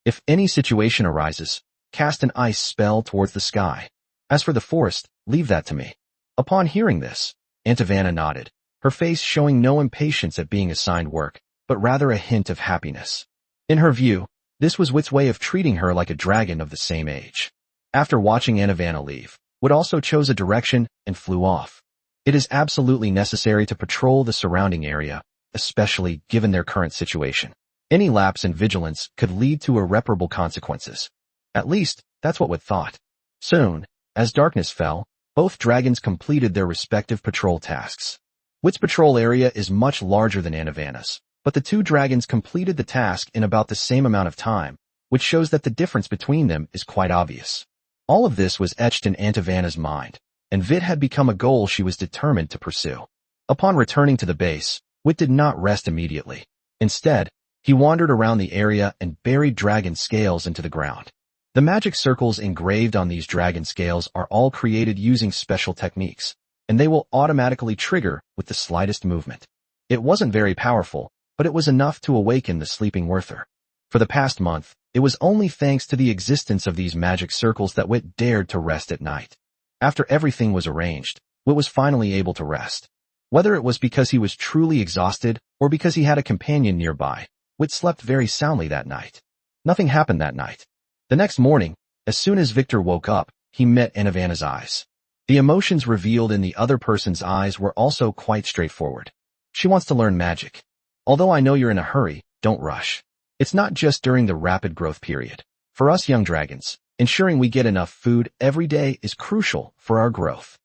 If any situation arises, cast an ice spell towards the sky. As for the forest, leave that to me. Upon hearing this, Aunt Ivana nodded, her face showing no impatience at being assigned work, but rather a hint of happiness. In her view, this was Whit's way of treating her like a dragon of the same age. After watching Aunt Ivana leave, Whit also chose a direction and flew off. It is absolutely necessary to patrol the surrounding area, especially given their current situation. Any lapse in vigilance could lead to irreparable consequences. At least, that's what Whit thought. Soon, as darkness fell, both dragons completed their respective patrol tasks. Whit's patrol area is much larger than Aunt Ivana's, but the two dragons completed the task in about the same amount of time, which shows that the difference between them is quite obvious. All of this was etched in Aunt Ivana's mind, and Vit had become a goal she was determined to pursue. Upon returning to the base, Whit did not rest immediately. Instead, he wandered around the area and buried dragon scales into the ground. The magic circles engraved on these dragon scales are all created using special techniques, and they will automatically trigger with the slightest movement. It wasn't very powerful, but it was enough to awaken the sleeping Werther. For the past month, it was only thanks to the existence of these magic circles that Whit dared to rest at night. After everything was arranged, Whit was finally able to rest. Whether it was because he was truly exhausted or because he had a companion nearby, Whit slept very soundly that night. Nothing happened that night. The next morning, as soon as Vittor woke up, he met Aunt Ivana's eyes. The emotions revealed in the other person's eyes were also quite straightforward. She wants to learn magic. Although I know you're in a hurry, don't rush. It's not just during the rapid growth period. For us young dragons, ensuring we get enough food every day is crucial for our growth.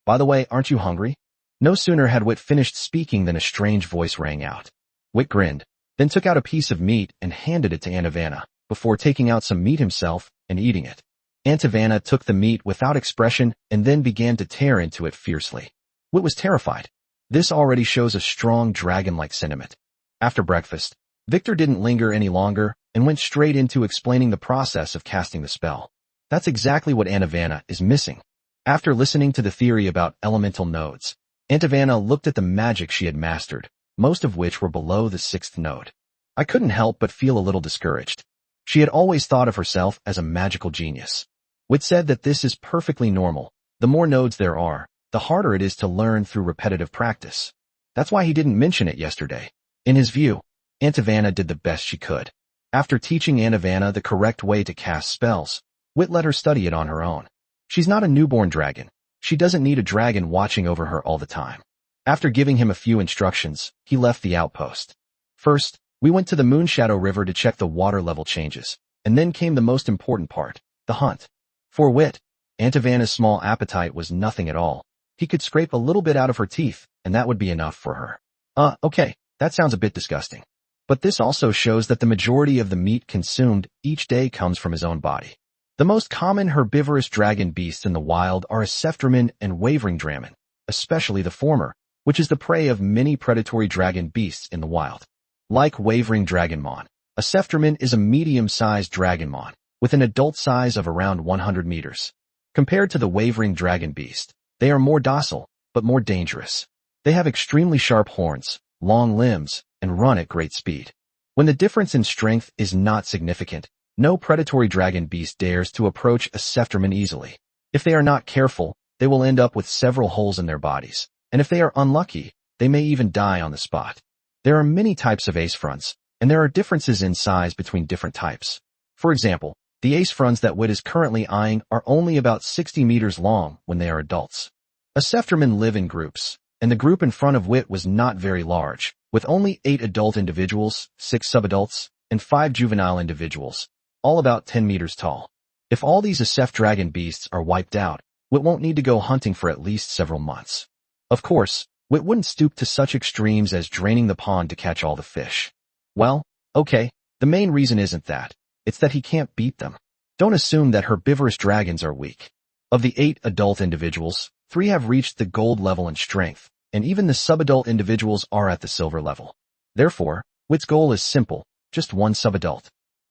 By the way, aren't you hungry? No sooner had Whit finished speaking than a strange voice rang out. Whit grinned, then took out a piece of meat and handed it to Aunt Ivana, before taking out some meat himself and eating it. Aunt Ivana took the meat without expression and then began to tear into it fiercely. Whit was terrified. This already shows a strong dragon-like sentiment. After breakfast, Vittor didn't linger any longer and went straight into explaining the process of casting the spell. That's exactly what Aunt Ivana is missing. After listening to the theory about elemental nodes, Aunt Ivana looked at the magic she had mastered, most of which were below the 6th node. I couldn't help but feel a little discouraged. She had always thought of herself as a magical genius. Whit said that this is perfectly normal. The more nodes there are, the harder it is to learn through repetitive practice. That's why he didn't mention it yesterday. In his view, Aunt Ivana did the best she could. After teaching Aunt Ivana the correct way to cast spells, Whit let her study it on her own. She's not a newborn dragon. She doesn't need a dragon watching over her all the time. After giving him a few instructions, he left the outpost. First, we went to the Moonshadow River to check the water level changes, and then came the most important part, the hunt. For Whit, Aunt Ivana's small appetite was nothing at all. He could scrape a little bit out of her teeth, and that would be enough for her. Okay, that sounds a bit disgusting. But this also shows that the majority of the meat consumed each day comes from his own body. The most common herbivorous dragon beasts in the wild are a cephdraman and wavering dragon, especially the former, which is the prey of many predatory dragon beasts in the wild. Like wavering dragonmon, a cephdraman is a medium-sized dragonmon, with an adult size of around 100 meters. Compared to the wavering dragon beast, they are more docile, but more dangerous. They have extremely sharp horns, long limbs, and run at great speed. When the difference in strength is not significant, no predatory dragon beast dares to approach a cephdraman easily. If they are not careful, they will end up with several holes in their bodies, and if they are unlucky, they may even die on the spot. There are many types of ace fronts, and there are differences in size between different types. For example, the ace fronts that Whit is currently eyeing are only about 60 meters long when they are adults. A cephdraman live in groups, and the group in front of Whit was not very large, with only 8 adult individuals, 6 subadults, and 5 juvenile individuals, all about 10 meters tall. If all these Asef dragon beasts are wiped out, Wit won't need to go hunting for at least several months. Of course, Wit wouldn't stoop to such extremes as draining the pond to catch all the fish. Well, okay, the main reason isn't that. It's that he can't beat them. Don't assume that herbivorous dragons are weak. Of the 8 adult individuals, 3 have reached the gold level in strength, and even the subadult individuals are at the silver level. Therefore, Wit's goal is simple, just one subadult.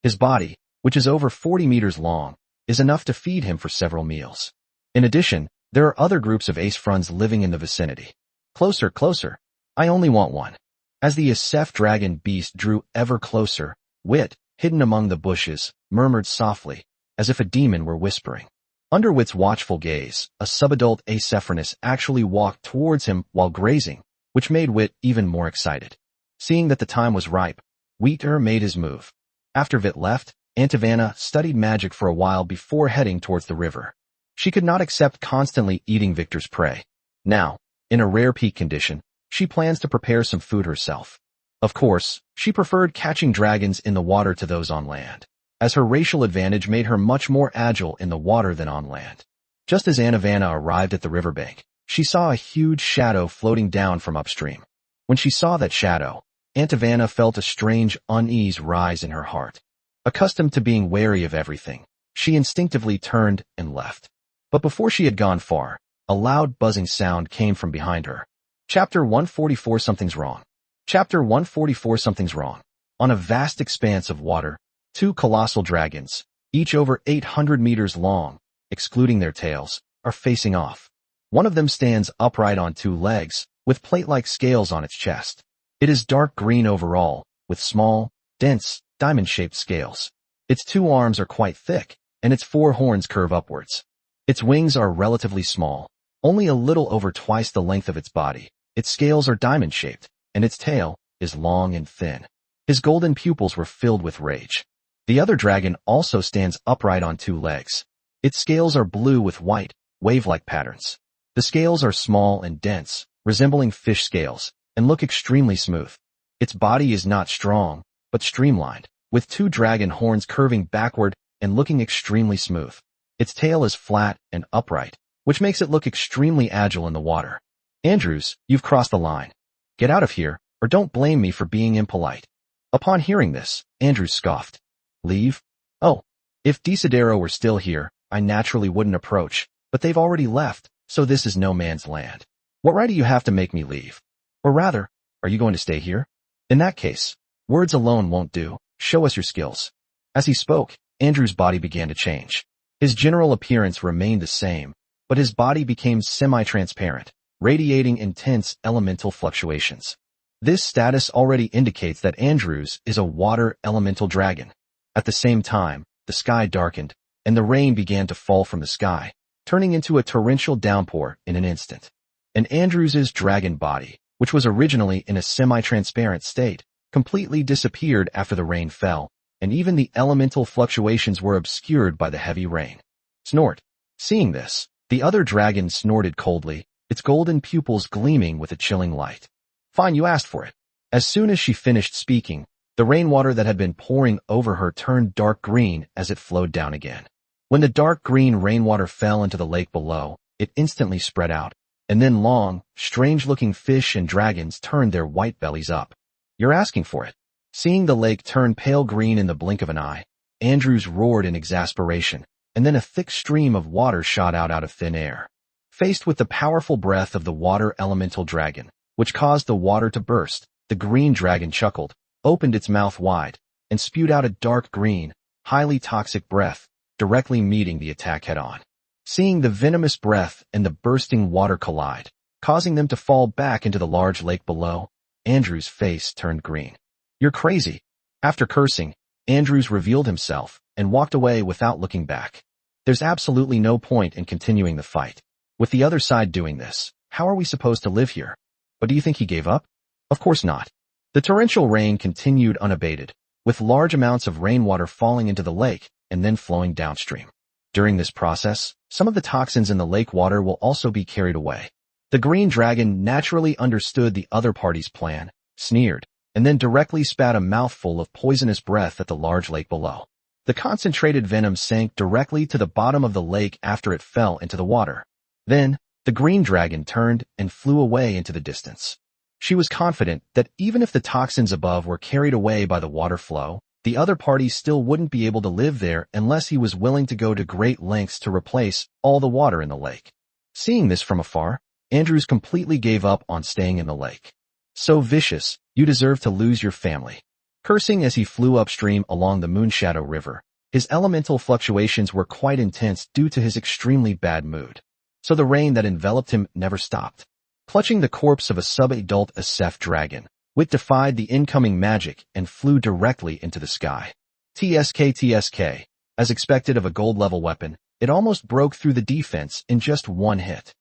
His body, which is over 40 meters long, is enough to feed him for several meals. In addition, there are other groups of ace fronds living in the vicinity. Closer, closer. I only want one. As the Asef dragon beast drew ever closer, Wit, hidden among the bushes, murmured softly, as if a demon were whispering. Under Wit's watchful gaze, a subadult Asefronus actually walked towards him while grazing, which made Wit even more excited. Seeing that the time was ripe, Vittor made his move. After Vit left, Antivana studied magic for a while before heading towards the river. She could not accept constantly eating Victor's prey. Now, in a rare peak condition, she plans to prepare some food herself. Of course, she preferred catching dragons in the water to those on land, as her racial advantage made her much more agile in the water than on land. Just as Antivana arrived at the riverbank, she saw a huge shadow floating down from upstream. When she saw that shadow, Antivana felt a strange unease rise in her heart. Accustomed to being wary of everything, she instinctively turned and left. But before she had gone far, a loud buzzing sound came from behind her. Chapter 144 Something's Wrong. Chapter 144 Something's Wrong. On a vast expanse of water, 2 colossal dragons, each over 800 meters long, excluding their tails, are facing off. One of them stands upright on 2 legs, with plate-like scales on its chest. It is dark green overall, with small, dense, diamond-shaped scales. Its 2 arms are quite thick, and its 4 horns curve upwards. Its wings are relatively small, only a little over twice the length of its body. Its scales are diamond-shaped, and its tail is long and thin. His golden pupils were filled with rage. The other dragon also stands upright on 2 legs. Its scales are blue with white, wave-like patterns. The scales are small and dense, resembling fish scales, and look extremely smooth. Its body is not strong, but streamlined, with 2 dragon horns curving backward and looking extremely smooth. Its tail is flat and upright, which makes it look extremely agile in the water. Andrews, you've crossed the line. Get out of here, or don't blame me for being impolite. Upon hearing this, Andrews scoffed. Leave? Oh, if Desidero were still here, I naturally wouldn't approach, but they've already left, so this is no man's land. What right do you have to make me leave? Or rather, are you going to stay here? In that case, words alone won't do. Show us your skills. As he spoke, Andrew's body began to change. His general appearance remained the same, but his body became semi-transparent, radiating intense elemental fluctuations. This status already indicates that Andrews is a water elemental dragon. At the same time, the sky darkened, and the rain began to fall from the sky, turning into a torrential downpour in an instant. And Andrews's dragon body, which was originally in a semi-transparent state, completely disappeared after the rain fell, and even the elemental fluctuations were obscured by the heavy rain. Snort. Seeing this, the other dragon snorted coldly, its golden pupils gleaming with a chilling light. Fine, you asked for it. As soon as she finished speaking, the rainwater that had been pouring over her turned dark green as it flowed down again. When the dark green rainwater fell into the lake below, it instantly spread out, and then long, strange-looking fish and dragons turned their white bellies up. You're asking for it. Seeing the lake turn pale green in the blink of an eye, Andrews roared in exasperation, and then a thick stream of water shot out of thin air. Faced with the powerful breath of the water elemental dragon, which caused the water to burst, the green dragon chuckled, opened its mouth wide, and spewed out a dark green, highly toxic breath, directly meeting the attack head-on. Seeing the venomous breath and the bursting water collide, causing them to fall back into the large lake below, Andrew's face turned green. You're crazy. After cursing, Andrews revealed himself and walked away without looking back. There's absolutely no point in continuing the fight. With the other side doing this, how are we supposed to live here? But do you think he gave up? Of course not. The torrential rain continued unabated, with large amounts of rainwater falling into the lake and then flowing downstream. During this process, some of the toxins in the lake water will also be carried away. The green dragon naturally understood the other party's plan, sneered, and then directly spat a mouthful of poisonous breath at the large lake below. The concentrated venom sank directly to the bottom of the lake after it fell into the water. Then, the green dragon turned and flew away into the distance. She was confident that even if the toxins above were carried away by the water flow, the other party still wouldn't be able to live there unless he was willing to go to great lengths to replace all the water in the lake. Seeing this from afar, Andrews completely gave up on staying in the lake. So vicious, you deserve to lose your family. Cursing as he flew upstream along the Moonshadow River, his elemental fluctuations were quite intense due to his extremely bad mood. So the rain that enveloped him never stopped. Clutching the corpse of a sub-adult Aseph dragon, Wit defied the incoming magic and flew directly into the sky. TSK. As expected of a gold-level weapon, it almost broke through the defense in just one hit.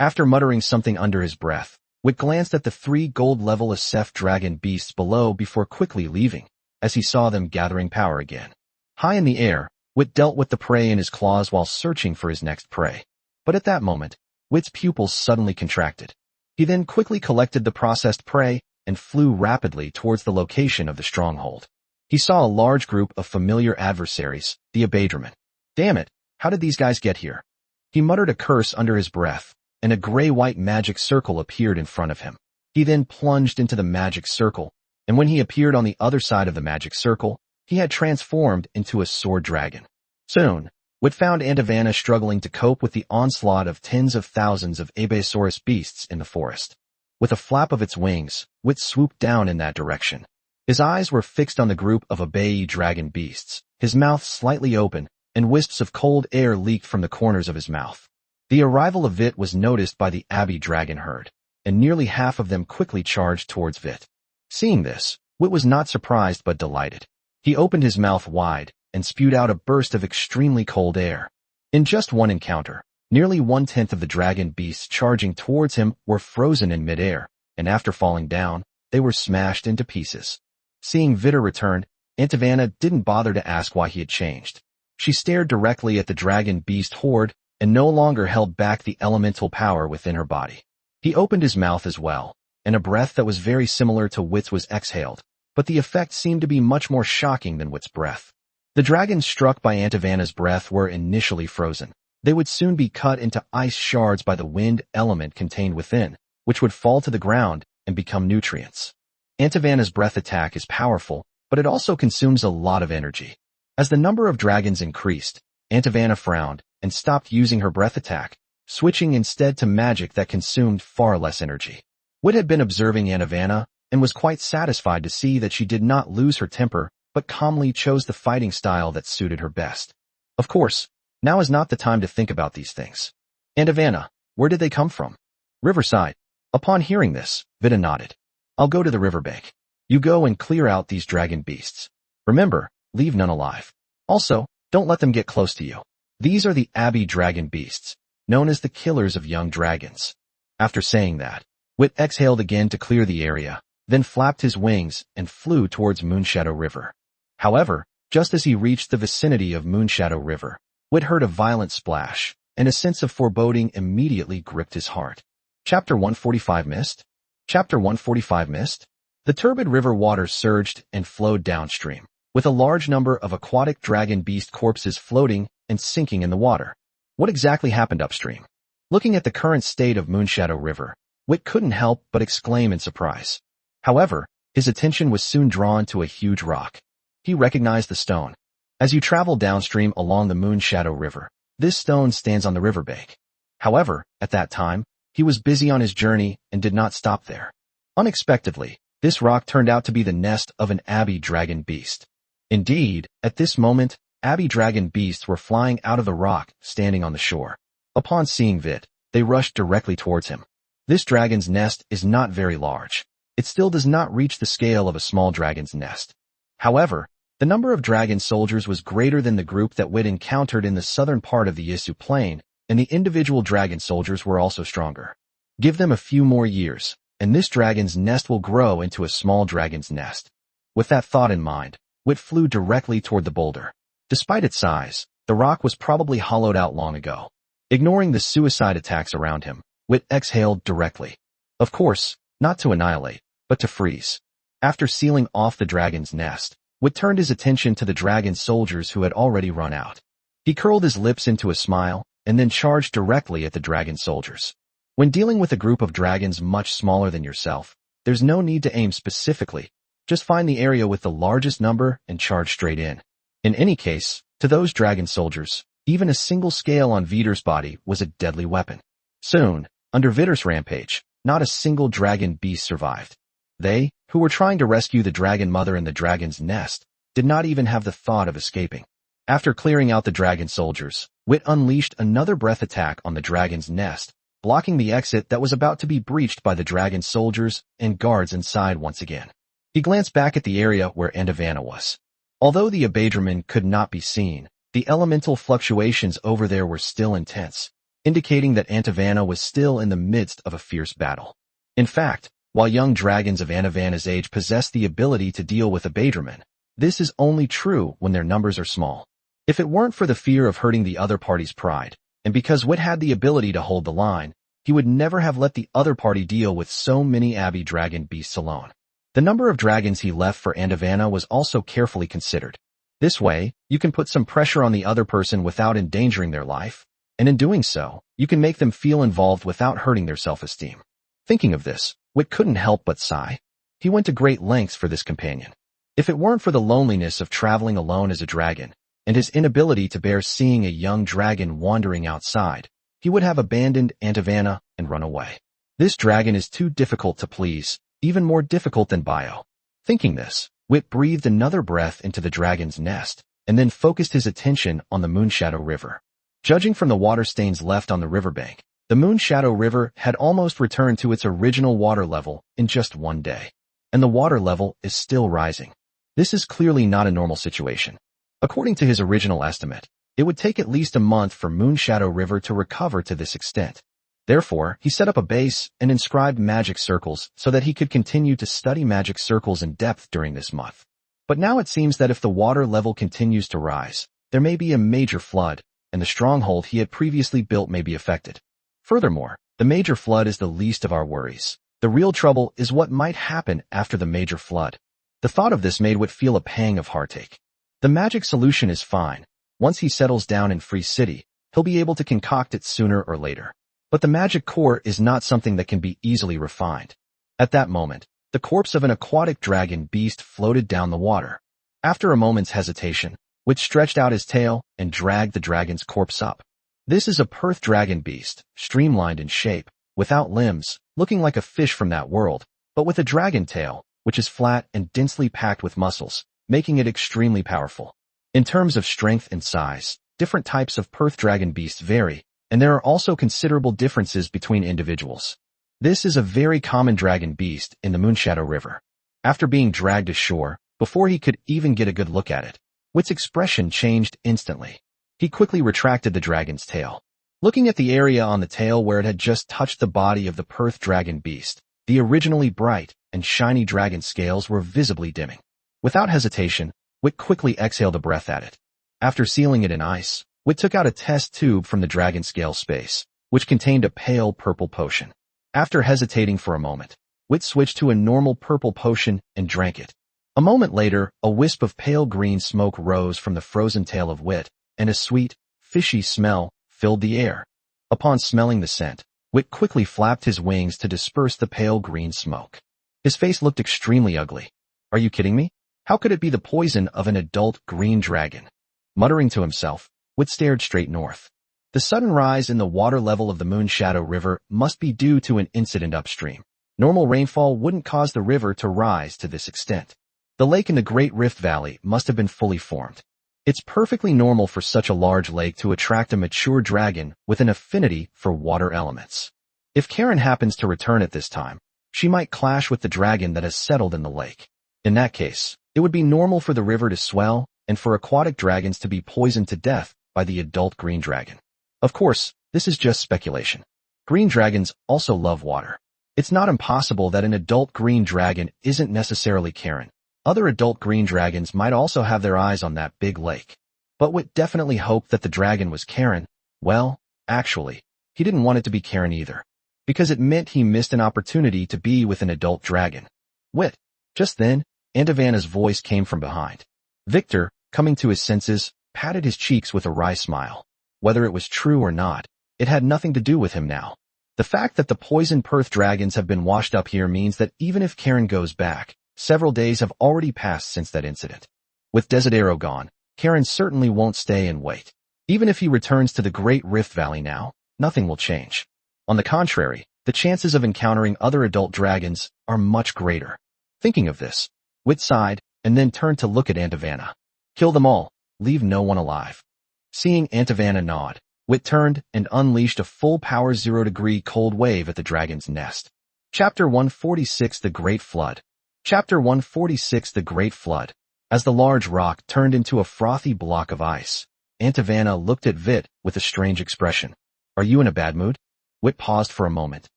After muttering something under his breath, Wit glanced at the 3 gold-level Aseph dragon beasts below before quickly leaving, as he saw them gathering power again. High in the air, Wit dealt with the prey in his claws while searching for his next prey. But at that moment, Wit's pupils suddenly contracted. He then quickly collected the processed prey and flew rapidly towards the location of the stronghold. He saw a large group of familiar adversaries, the Abadraman. Damn it, how did these guys get here? He muttered a curse under his breath, and a gray-white magic circle appeared in front of him. He then plunged into the magic circle, and when he appeared on the other side of the magic circle, he had transformed into a sword dragon. Soon, Wit found Antivana struggling to cope with the onslaught of tens of thousands of Abasaurus beasts in the forest. With a flap of its wings, Wit swooped down in that direction. His eyes were fixed on the group of Abai dragon beasts, his mouth slightly open, and wisps of cold air leaked from the corners of his mouth. The arrival of Vit was noticed by the Abbey dragon herd, and nearly half of them quickly charged towards Vit. Seeing this, Wit was not surprised but delighted. He opened his mouth wide and spewed out a burst of extremely cold air. In just one encounter, nearly 1/10 of the dragon beasts charging towards him were frozen in midair, and after falling down, they were smashed into pieces. Seeing Vittor return, Antivana didn't bother to ask why he had changed. She stared directly at the dragon beast horde and no longer held back the elemental power within her body. He opened his mouth as well, and a breath that was very similar to Wit's was exhaled, but the effect seemed to be much more shocking than Wit's breath. The dragons struck by Antivana's breath were initially frozen. They would soon be cut into ice shards by the wind element contained within, which would fall to the ground and become nutrients. Antivana's breath attack is powerful, but it also consumes a lot of energy. As the number of dragons increased, Antivana frowned and stopped using her breath attack, switching instead to magic that consumed far less energy. Wit had been observing Antivana and was quite satisfied to see that she did not lose her temper, but calmly chose the fighting style that suited her best. Of course, now is not the time to think about these things. Antivana, where did they come from? Riverside. Upon hearing this, Vittor nodded. I'll go to the riverbank. You go and clear out these dragon beasts. Remember, leave none alive. Also, don't let them get close to you. These are the Abbey dragon beasts, known as the killers of young dragons. After saying that, Wit exhaled again to clear the area, then flapped his wings and flew towards Moonshadow River. However, just as he reached the vicinity of Moonshadow River, Wit heard a violent splash, and a sense of foreboding immediately gripped his heart. Chapter 145 Mist? Chapter 145 Mist? The turbid river water surged and flowed downstream, with a large number of aquatic dragon beast corpses floating and sinking in the water. What exactly happened upstream? Looking at the current state of Moonshadow River, Wit couldn't help but exclaim in surprise. However, his attention was soon drawn to a huge rock. He recognized the stone. As you travel downstream along the Moonshadow River, this stone stands on the riverbank. However, at that time, he was busy on his journey and did not stop there. Unexpectedly, this rock turned out to be the nest of an Abbey dragon beast. Indeed, at this moment, Abbey dragon beasts were flying out of the rock, standing on the shore. Upon seeing Vit, they rushed directly towards him. This dragon's nest is not very large. It still does not reach the scale of a small dragon's nest. However, the number of dragon soldiers was greater than the group that Wit encountered in the southern part of the Yisu Plain, and the individual dragon soldiers were also stronger. Give them a few more years, and this dragon's nest will grow into a small dragon's nest. With that thought in mind, Wit flew directly toward the boulder. Despite its size, the rock was probably hollowed out long ago. Ignoring the suicide attacks around him, Wit exhaled directly. Of course, not to annihilate, but to freeze. After sealing off the dragon's nest, Wit turned his attention to the dragon's soldiers who had already run out. He curled his lips into a smile and then charged directly at the dragon soldiers. When dealing with a group of dragons much smaller than yourself, there's no need to aim specifically. Just find the area with the largest number and charge straight in. In any case, to those dragon soldiers, even a single scale on Vittor's body was a deadly weapon. Soon, under Vittor's rampage, not a single dragon beast survived. They, who were trying to rescue the dragon mother and the dragon's nest, did not even have the thought of escaping. After clearing out the dragon soldiers, Wit unleashed another breath attack on the dragon's nest, blocking the exit that was about to be breached by the dragon soldiers and guards inside once again. He glanced back at the area where Auto-Devour was. Although the abaterman could not be seen, the elemental fluctuations over there were still intense, indicating that Auto-Devour was still in the midst of a fierce battle. In fact, while young dragons of Auto-Devour's age possess the ability to deal with abaterman, this is only true when their numbers are small. If it weren't for the fear of hurting the other party's pride, and because Wit had the ability to hold the line, he would never have let the other party deal with so many abbey dragon beasts alone. The number of dragons he left for Auto-Devour was also carefully considered. This way, you can put some pressure on the other person without endangering their life, and in doing so, you can make them feel involved without hurting their self-esteem. Thinking of this, Wit couldn't help but sigh. He went to great lengths for this companion. If it weren't for the loneliness of traveling alone as a dragon, and his inability to bear seeing a young dragon wandering outside, he would have abandoned Auto-Devour and run away. This dragon is too difficult to please, even more difficult than Bio. Thinking this, Wit breathed another breath into the dragon's nest, and then focused his attention on the Moonshadow River. Judging from the water stains left on the riverbank, the Moonshadow River had almost returned to its original water level in just one day. And the water level is still rising. This is clearly not a normal situation. According to his original estimate, it would take at least a month for Moonshadow River to recover to this extent. Therefore, he set up a base and inscribed magic circles so that he could continue to study magic circles in depth during this month. But now it seems that if the water level continues to rise, there may be a major flood, and the stronghold he had previously built may be affected. Furthermore, the major flood is the least of our worries. The real trouble is what might happen after the major flood. The thought of this made Wit feel a pang of heartache. The magic solution is fine. Once he settles down in Free City, he'll be able to concoct it sooner or later. But the magic core is not something that can be easily refined. At that moment, the corpse of an aquatic dragon beast floated down the water. After a moment's hesitation, Wit stretched out his tail and dragged the dragon's corpse up. This is a Perth dragon beast, streamlined in shape, without limbs, looking like a fish from that world, but with a dragon tail, which is flat and densely packed with muscles, making it extremely powerful. In terms of strength and size, different types of Perth dragon beasts vary, and there are also considerable differences between individuals. This is a very common dragon beast in the Moonshadow River. After being dragged ashore, before he could even get a good look at it, Wit's expression changed instantly. He quickly retracted the dragon's tail. Looking at the area on the tail where it had just touched the body of the Perth dragon beast, the originally bright and shiny dragon scales were visibly dimming. Without hesitation, Wit quickly exhaled a breath at it. After sealing it in ice, Wit took out a test tube from the dragon scale space, which contained a pale purple potion. After hesitating for a moment, Wit switched to a normal purple potion and drank it. A moment later, a wisp of pale green smoke rose from the frozen tail of Wit, and a sweet, fishy smell filled the air. Upon smelling the scent, Wit quickly flapped his wings to disperse the pale green smoke. His face looked extremely ugly. Are you kidding me? How could it be the poison of an adult green dragon? Muttering to himself, Wit stared straight north. The sudden rise in the water level of the Moonshadow River must be due to an incident upstream. Normal rainfall wouldn't cause the river to rise to this extent. The lake in the Great Rift Valley must have been fully formed. It's perfectly normal for such a large lake to attract a mature dragon with an affinity for water elements. If Karen happens to return at this time, she might clash with the dragon that has settled in the lake. In that case, it would be normal for the river to swell and for aquatic dragons to be poisoned to death by the adult green dragon. Of course, this is just speculation. Green dragons also love water. It's not impossible that an adult green dragon isn't necessarily Karen. Other adult green dragons might also have their eyes on that big lake. But Wit definitely hoped that the dragon was Karen. Well, actually, he didn't want it to be Karen either, because it meant he missed an opportunity to be with an adult dragon. Wit, Just then, Aunt Ivana's voice came from behind. Victor, coming to his senses, patted his cheeks with a wry smile. Whether it was true or not, it had nothing to do with him now. The fact that the poison Perth dragons have been washed up here means that even if Karen goes back, several days have already passed since that incident. With Desidero gone, Karen certainly won't stay and wait. Even if he returns to the Great Rift Valley now, nothing will change. On the contrary, the chances of encountering other adult dragons are much greater. Thinking of this, Wit sighed and then turned to look at Aunt Ivana. Kill them all, leave no one alive. Seeing Aunt Ivana nod, Wit turned and unleashed a full-power 0-degree cold wave at the dragon's nest. Chapter 146 The Great Flood. Chapter 146 The Great Flood. As the large rock turned into a frothy block of ice, Aunt Ivana looked at Vit with a strange expression. Are you in a bad mood? Wit paused for a moment,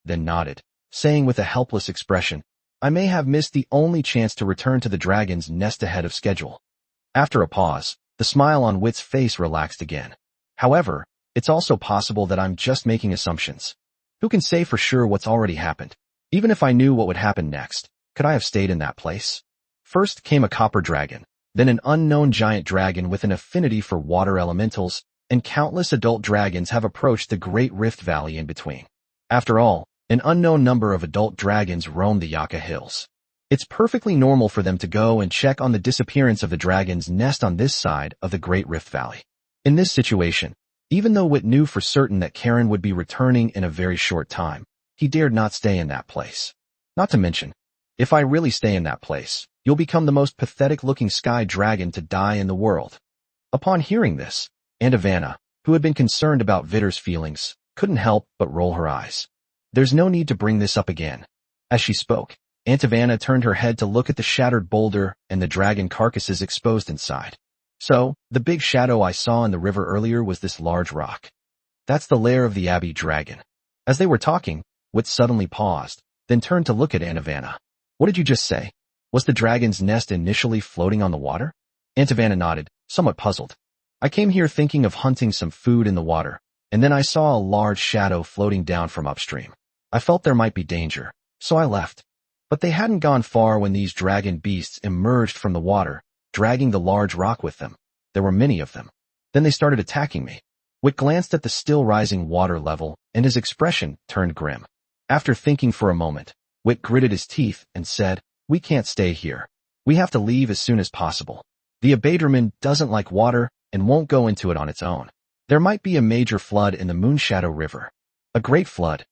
then nodded, saying with a helpless expression, I may have missed the only chance to return to the dragon's nest ahead of schedule. After a pause, the smile on Wit's face relaxed again. However, it's also possible that I'm just making assumptions. Who can say for sure what's already happened? Even if I knew what would happen next, could I have stayed in that place? First came a copper dragon, then an unknown giant dragon with an affinity for water elementals, and countless adult dragons have approached the Great Rift Valley in between. After all, an unknown number of adult dragons roam the Yaka Hills. It's perfectly normal for them to go and check on the disappearance of the dragon's nest on this side of the Great Rift Valley. In this situation, even though Wit knew for certain that Karen would be returning in a very short time, he dared not stay in that place. Not to mention, if I really stay in that place, you'll become the most pathetic-looking sky dragon to die in the world. Upon hearing this, Aunt Ivana, who had been concerned about Vittor's feelings, couldn't help but roll her eyes. There's no need to bring this up again. As she spoke, Aunt Ivana turned her head to look at the shattered boulder and the dragon carcasses exposed inside. So, the big shadow I saw in the river earlier was this large rock. That's the lair of the Abbey dragon. As they were talking, Wit suddenly paused, then turned to look at Aunt Ivana. What did you just say? Was the dragon's nest initially floating on the water? Aunt Ivana nodded, somewhat puzzled. I came here thinking of hunting some food in the water, and then I saw a large shadow floating down from upstream. I felt there might be danger, so I left. But they hadn't gone far when these dragon beasts emerged from the water, dragging the large rock with them. There were many of them. Then they started attacking me. Wit glanced at the still rising water level, and his expression turned grim. After thinking for a moment, Wit gritted his teeth and said, We can't stay here. We have to leave as soon as possible. The Abaderman doesn't like water and won't go into it on its own. There might be a major flood in the Moonshadow River. A great flood.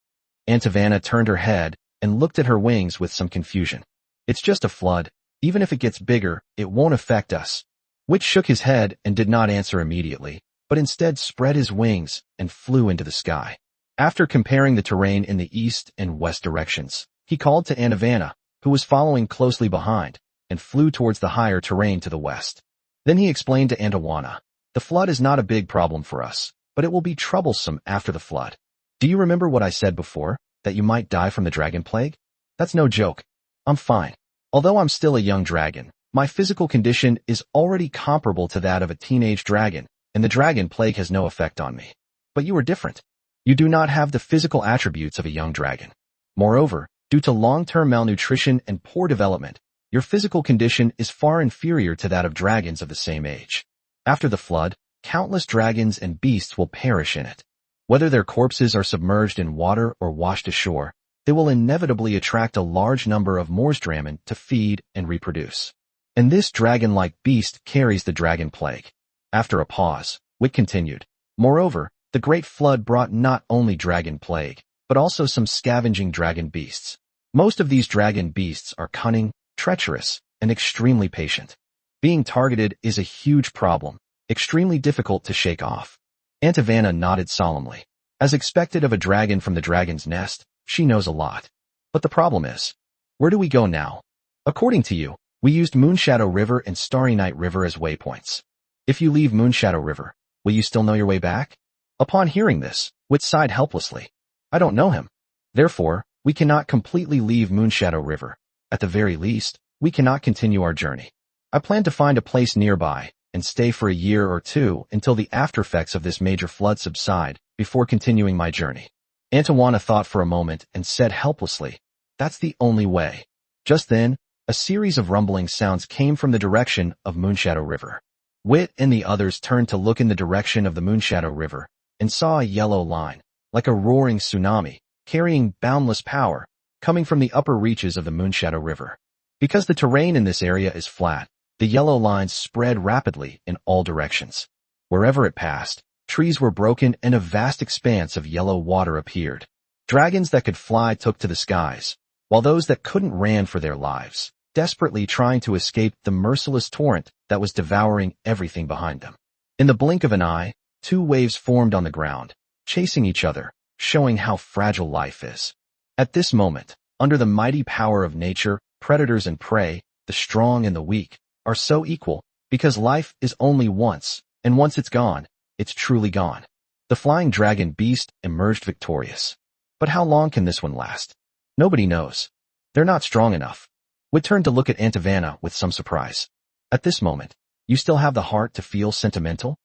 Aunt Ivana turned her head and looked at her wings with some confusion. It's just a flood. Even if it gets bigger, it won't affect us. Wit shook his head and did not answer immediately, but instead spread his wings and flew into the sky. After comparing the terrain in the east and west directions, he called to Aunt Ivana, who was following closely behind, and flew towards the higher terrain to the west. Then he explained to Aunt Ivana, the flood is not a big problem for us, but it will be troublesome after the flood. Do you remember what I said before, that you might die from the dragon plague? That's no joke. I'm fine. Although I'm still a young dragon, my physical condition is already comparable to that of a teenage dragon, and the dragon plague has no effect on me. But you are different. You do not have the physical attributes of a young dragon. Moreover, due to long-term malnutrition and poor development, your physical condition is far inferior to that of dragons of the same age. After the flood, countless dragons and beasts will perish in it. Whether their corpses are submerged in water or washed ashore, they will inevitably attract a large number of Morsdramen to feed and reproduce. And this dragon-like beast carries the dragon plague. After a pause, Wit continued. Moreover, the great flood brought not only dragon plague, but also some scavenging dragon beasts. Most of these dragon beasts are cunning, treacherous, and extremely patient. Being targeted is a huge problem, extremely difficult to shake off. Aunt Ivana nodded solemnly. As expected of a dragon from the dragon's nest, she knows a lot. But the problem is, where do we go now? According to you, we used Moonshadow River and Starry Night River as waypoints. If you leave Moonshadow River, will you still know your way back? Upon hearing this, Wit sighed helplessly. I don't know him. Therefore, we cannot completely leave Moonshadow River. At the very least, we cannot continue our journey. I plan to find a place nearby and stay for a year or two until the aftereffects of this major flood subside before continuing my journey. Aunt Ivana thought for a moment and said helplessly, That's the only way. Just then, A series of rumbling sounds came from the direction of Moonshadow River. Wit and the others turned to look in the direction of the Moonshadow River and saw a yellow line, like a roaring tsunami, carrying boundless power, coming from the upper reaches of the Moonshadow River. Because the terrain in this area is flat, the yellow lines spread rapidly in all directions. Wherever it passed, trees were broken and a vast expanse of yellow water appeared. Dragons that could fly took to the skies, while those that couldn't ran for their lives, desperately trying to escape the merciless torrent that was devouring everything behind them. In the blink of an eye, two waves formed on the ground, chasing each other, showing how fragile life is. At this moment, under the mighty power of nature, predators and prey, the strong and the weak, are so equal, because life is only once, and once it's gone, it's truly gone. The flying dragon beast emerged victorious. But how long can this one last? Nobody knows. They're not strong enough. Wit turned to look at Aunt Havana with some surprise. At this moment, you still have the heart to feel sentimental?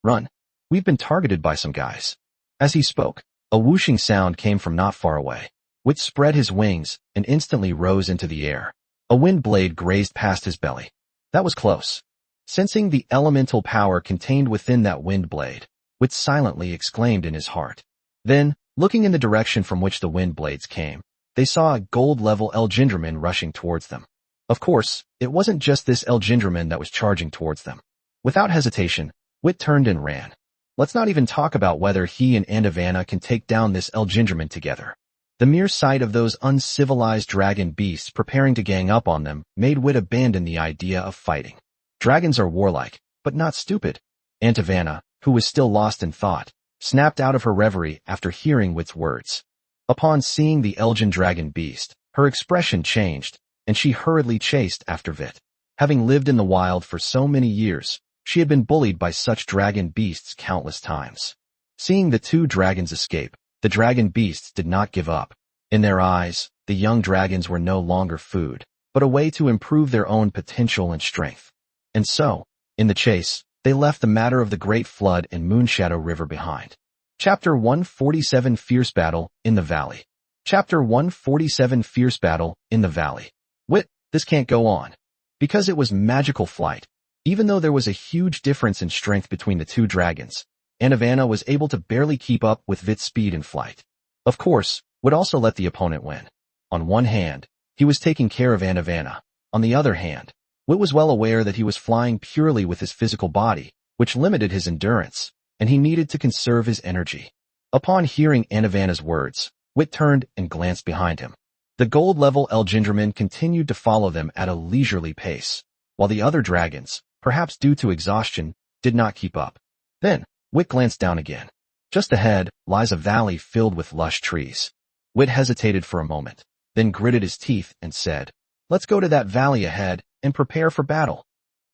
Run. We've been targeted by some guys. As he spoke, a whooshing sound came from not far away. Wit spread his wings and instantly rose into the air. A wind blade grazed past his belly. That was close. Sensing the elemental power contained within that wind blade, Wit silently exclaimed in his heart. Then, looking in the direction from which the wind blades came, they saw a gold-level Elgindraman rushing towards them. Of course, it wasn't just this Elgindraman that was charging towards them. Without hesitation, Wit turned and ran. Let's not even talk about whether he and Aunt Havana can take down this Elgindraman together. The mere sight of those uncivilized dragon beasts preparing to gang up on them made Wit abandon the idea of fighting. Dragons are warlike, but not stupid. Aunt Havana, who was still lost in thought, snapped out of her reverie after hearing Wit's words. Upon seeing the Elgin dragon beast, her expression changed, and she hurriedly chased after Vit. Having lived in the wild for so many years, she had been bullied by such dragon beasts countless times. Seeing the two dragons escape, the dragon beasts did not give up. In their eyes, the young dragons were no longer food, but a way to improve their own potential and strength. And so, in the chase, they left the matter of the Great Flood and Moonshadow River behind. Chapter 147 Fierce Battle in the Valley. Chapter 147 Fierce Battle in the Valley. Wit, this can't go on. Because it was magical flight, even though there was a huge difference in strength between the two dragons, Aunt Havana was able to barely keep up with Vit's speed in flight. Of course, Wit also let the opponent win. On one hand, he was taking care of Aunt Havana. On the other hand, Wit was well aware that he was flying purely with his physical body, which limited his endurance, and he needed to conserve his energy. Upon hearing Aunt Havana's words, Wit turned and glanced behind him. The gold-level Elgindraman continued to follow them at a leisurely pace, while the other dragons, perhaps due to exhaustion, did not keep up. Then, Wit glanced down again. Just ahead lies a valley filled with lush trees. Wit hesitated for a moment, then gritted his teeth and said, "Let's go to that valley ahead and prepare for battle."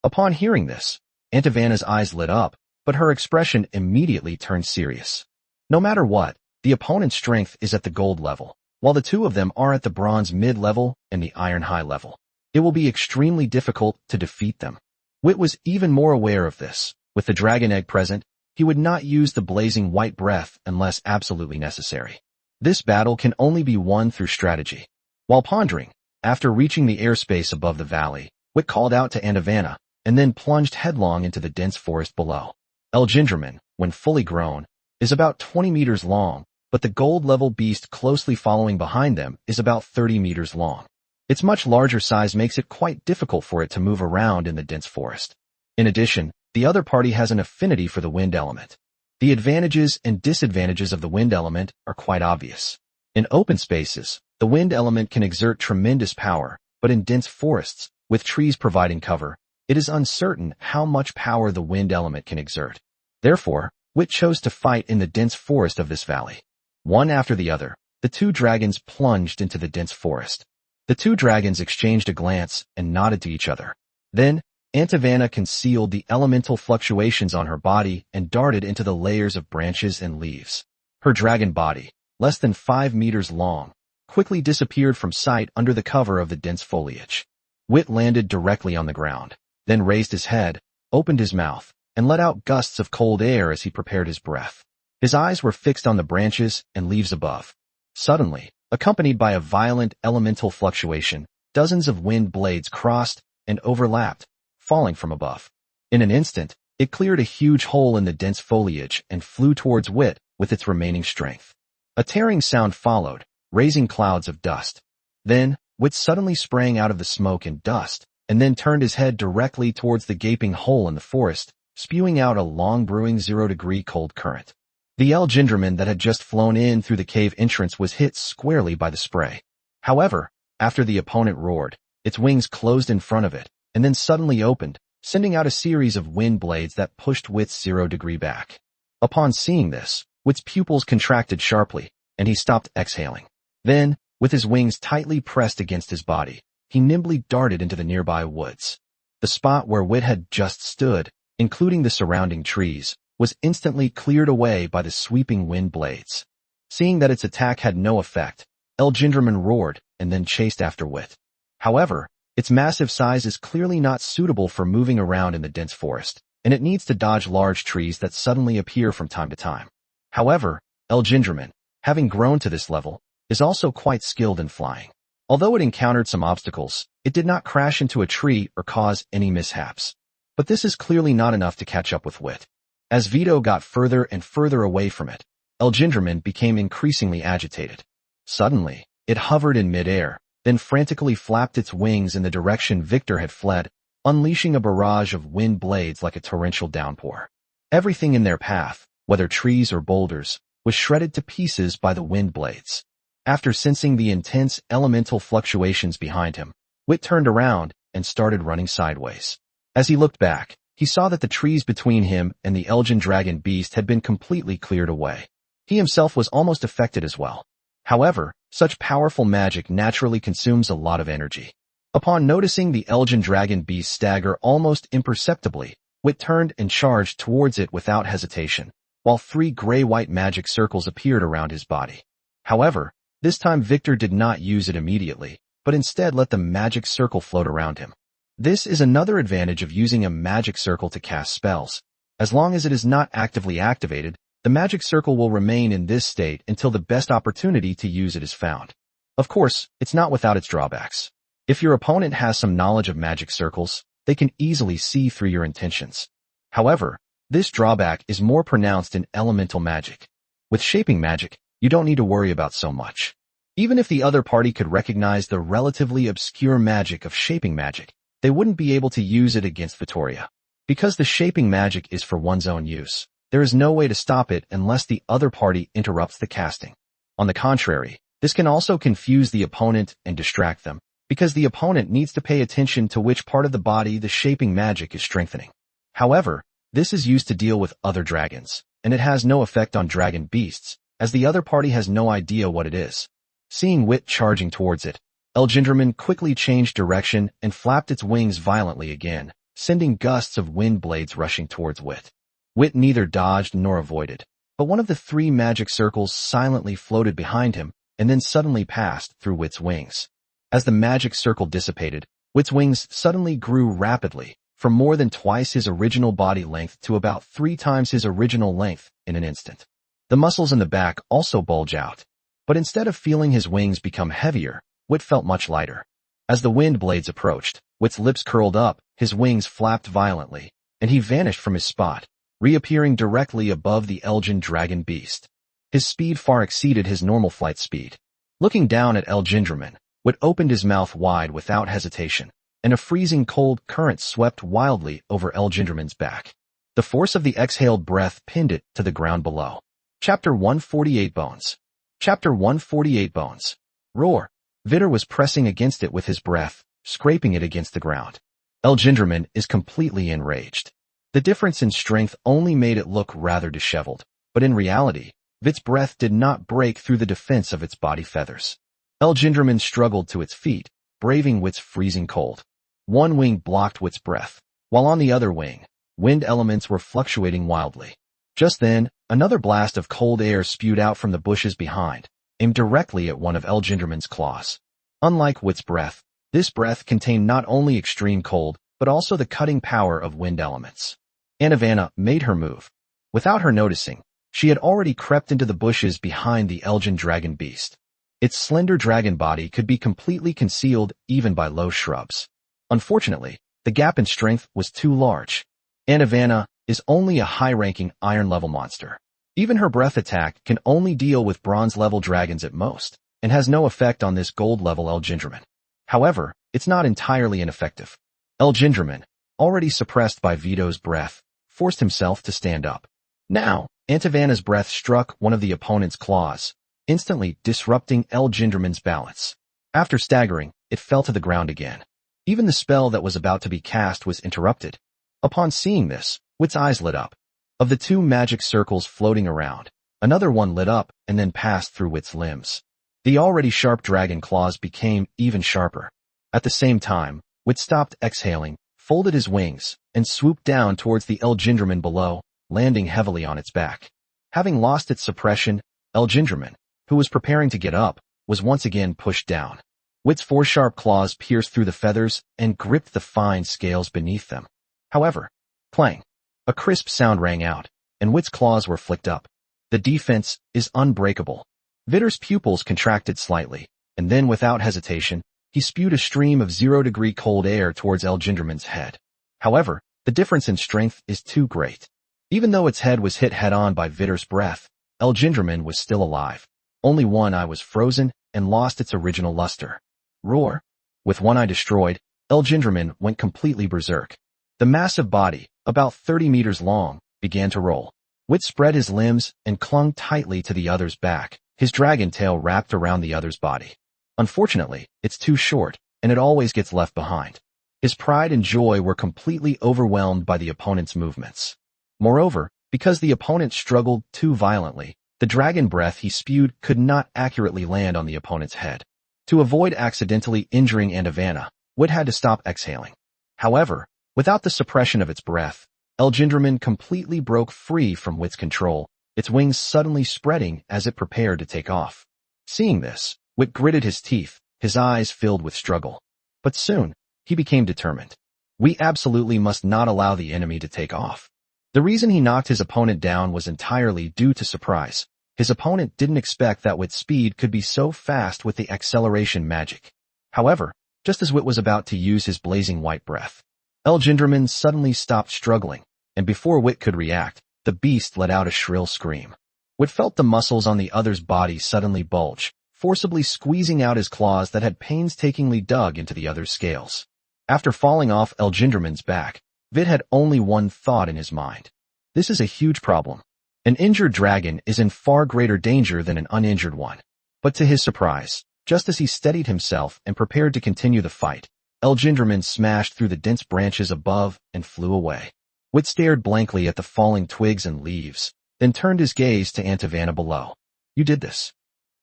Upon hearing this, Aunt Havana's eyes lit up, but her expression immediately turned serious. No matter what, the opponent's strength is at the gold level, while the two of them are at the bronze mid-level and the iron high level. It will be extremely difficult to defeat them. Wit was even more aware of this. With the dragon egg present, he would not use the blazing white breath unless absolutely necessary. This battle can only be won through strategy. While pondering, after reaching the airspace above the valley, Wit called out to Aunt Havana, and then plunged headlong into the dense forest below. Elgindraman, when fully grown, is about 20 meters long, but the gold-level beast closely following behind them is about 30 meters long. Its much larger size makes it quite difficult for it to move around in the dense forest. In addition, the other party has an affinity for the wind element. The advantages and disadvantages of the wind element are quite obvious. In open spaces, the wind element can exert tremendous power, but in dense forests, with trees providing cover, it is uncertain how much power the wind element can exert. Therefore, Wit chose to fight in the dense forest of this valley. One after the other, the two dragons plunged into the dense forest. The two dragons exchanged a glance and nodded to each other. Then, Aunt Havana concealed the elemental fluctuations on her body and darted into the layers of branches and leaves. Her dragon body, less than 5 meters long, quickly disappeared from sight under the cover of the dense foliage. Wit landed directly on the ground, then raised his head, opened his mouth, and let out gusts of cold air as he prepared his breath. His eyes were fixed on the branches and leaves above. Suddenly, accompanied by a violent elemental fluctuation, dozens of wind blades crossed and overlapped, falling from above. In an instant, it cleared a huge hole in the dense foliage and flew towards Wit with its remaining strength. A tearing sound followed, raising clouds of dust. Then, Wit suddenly sprang out of the smoke and dust, and then turned his head directly towards the gaping hole in the forest, spewing out a long brewing 0-degree cold current. The Elgenderman that had just flown in through the cave entrance was hit squarely by the spray. However, after the opponent roared, its wings closed in front of it, and then suddenly opened, sending out a series of wind blades that pushed Wit's 0-degree back. Upon seeing this, Wit's pupils contracted sharply, and he stopped exhaling. Then, with his wings tightly pressed against his body, he nimbly darted into the nearby woods. The spot where Wit had just stood, including the surrounding trees, was instantly cleared away by the sweeping wind blades. Seeing that its attack had no effect, Elgenderman roared and then chased after Wit. However, its massive size is clearly not suitable for moving around in the dense forest, and it needs to dodge large trees that suddenly appear from time to time. However, Elgenderman, having grown to this level, is also quite skilled in flying. Although it encountered some obstacles, it did not crash into a tree or cause any mishaps. But this is clearly not enough to catch up with Wit. As Vittor got further and further away from it, Elgenderman became increasingly agitated. Suddenly, it hovered in midair, then frantically flapped its wings in the direction Vittor had fled, unleashing a barrage of wind blades like a torrential downpour. Everything in their path, whether trees or boulders, was shredded to pieces by the wind blades. After sensing the intense elemental fluctuations behind him, Wit turned around and started running sideways. As he looked back, he saw that the trees between him and the Elgin dragon beast had been completely cleared away. He himself was almost affected as well. However, such powerful magic naturally consumes a lot of energy. Upon noticing the Elgin dragon beast stagger almost imperceptibly, Wit turned and charged towards it without hesitation, while 3 gray-white magic circles appeared around his body. However, this time Vittor did not use it immediately, but instead let the magic circle float around him. This is another advantage of using a magic circle to cast spells. As long as it is not actively activated, the magic circle will remain in this state until the best opportunity to use it is found. Of course, it's not without its drawbacks. If your opponent has some knowledge of magic circles, they can easily see through your intentions. However, this drawback is more pronounced in elemental magic. With shaping magic, you don't need to worry about so much. Even if the other party could recognize the relatively obscure magic of shaping magic, they wouldn't be able to use it against Vittoria. Because the shaping magic is for one's own use, there is no way to stop it unless the other party interrupts the casting. On the contrary, this can also confuse the opponent and distract them, because the opponent needs to pay attention to which part of the body the shaping magic is strengthening. However, this is used to deal with other dragons, and it has no effect on dragon beasts, as the other party has no idea what it is. Seeing Wit charging towards it, Elgenderman quickly changed direction and flapped its wings violently again, sending gusts of wind blades rushing towards Wit. Wit neither dodged nor avoided, but one of the 3 magic circles silently floated behind him and then suddenly passed through Wit's wings. As the magic circle dissipated, Wit's wings suddenly grew rapidly, from more than twice his original body length to about 3 times his original length in an instant. The muscles in the back also bulge out, but instead of feeling his wings become heavier, Wit felt much lighter. As the wind blades approached, Wit's lips curled up, his wings flapped violently, and he vanished from his spot, reappearing directly above the Elgin dragon beast. His speed far exceeded his normal flight speed. Looking down at Elgenderman, Wit opened his mouth wide without hesitation, and a freezing cold current swept wildly over Elgenderman's back. The force of the exhaled breath pinned it to the ground below. Chapter 148 Bones. Chapter 148 Bones. Roar. Vittor was pressing against it with his breath, scraping it against the ground. Elgenderman is completely enraged. The difference in strength only made it look rather disheveled, but in reality, Vit's breath did not break through the defense of its body feathers. Elgenderman struggled to its feet, braving Wit's freezing cold. One wing blocked Wit's breath, while on the other wing, wind elements were fluctuating wildly. Just then, another blast of cold air spewed out from the bushes behind, aimed directly at one of Elgenderman's claws. Unlike Wit's breath, this breath contained not only extreme cold, but also the cutting power of wind elements. Anavana made her move. Without her noticing, she had already crept into the bushes behind the Elgin dragon beast. Its slender dragon body could be completely concealed even by low shrubs. Unfortunately, the gap in strength was too large. Antivana is only a high-ranking iron-level monster. Even her breath attack can only deal with bronze-level dragons at most, and has no effect on this gold-level Elgindraman. However, it's not entirely ineffective. Elgindraman, already suppressed by Vitto's breath, forced himself to stand up. Now, Antivana's breath struck one of the opponent's claws, instantly disrupting Elgindraman's balance. After staggering, it fell to the ground again. Even the spell that was about to be cast was interrupted. Upon seeing this, Wit's eyes lit up. Of the two magic circles floating around, another one lit up and then passed through Wit's limbs. The already sharp dragon claws became even sharper. At the same time, Wit stopped exhaling, folded his wings, and swooped down towards the Elgindraman below, landing heavily on its back. Having lost its suppression, Elgindraman, who was preparing to get up, was once again pushed down. Wit's four sharp claws pierced through the feathers and gripped the fine scales beneath them. However, clang! A crisp sound rang out, and Wit's claws were flicked up. The defense is unbreakable. Vittor's pupils contracted slightly, and then without hesitation, he spewed a stream of 0-degree cold air towards Elgindraman's head. However, the difference in strength is too great. Even though its head was hit head-on by Vittor's breath, Elgindraman was still alive. Only one eye was frozen and lost its original luster. Roar! With one eye destroyed, Elgindraman went completely berserk. The massive body, about 30 meters long, began to roll. Wit spread his limbs and clung tightly to the other's back, his dragon tail wrapped around the other's body. Unfortunately, it's too short, and it always gets left behind. His pride and joy were completely overwhelmed by the opponent's movements. Moreover, because the opponent struggled too violently, the dragon breath he spewed could not accurately land on the opponent's head. To avoid accidentally injuring Antivana, Wit had to stop exhaling. However, without the suppression of its breath, Elgindraman completely broke free from Wit's control, its wings suddenly spreading as it prepared to take off. Seeing this, Wit gritted his teeth, his eyes filled with struggle. But soon, he became determined. We absolutely must not allow the enemy to take off. The reason he knocked his opponent down was entirely due to surprise. His opponent didn't expect that Wit's speed could be so fast with the acceleration magic. However, just as Wit was about to use his blazing white breath, Elgindraman suddenly stopped struggling, and before Wit could react, the beast let out a shrill scream. Wit felt the muscles on the other's body suddenly bulge, forcibly squeezing out his claws that had painstakingly dug into the other's scales. After falling off Elgindraman's back, Vit had only one thought in his mind. This is a huge problem. An injured dragon is in far greater danger than an uninjured one. But to his surprise, just as he steadied himself and prepared to continue the fight, Elgindraman smashed through the dense branches above and flew away. Wit stared blankly at the falling twigs and leaves, then turned his gaze to Antivana below. You did this.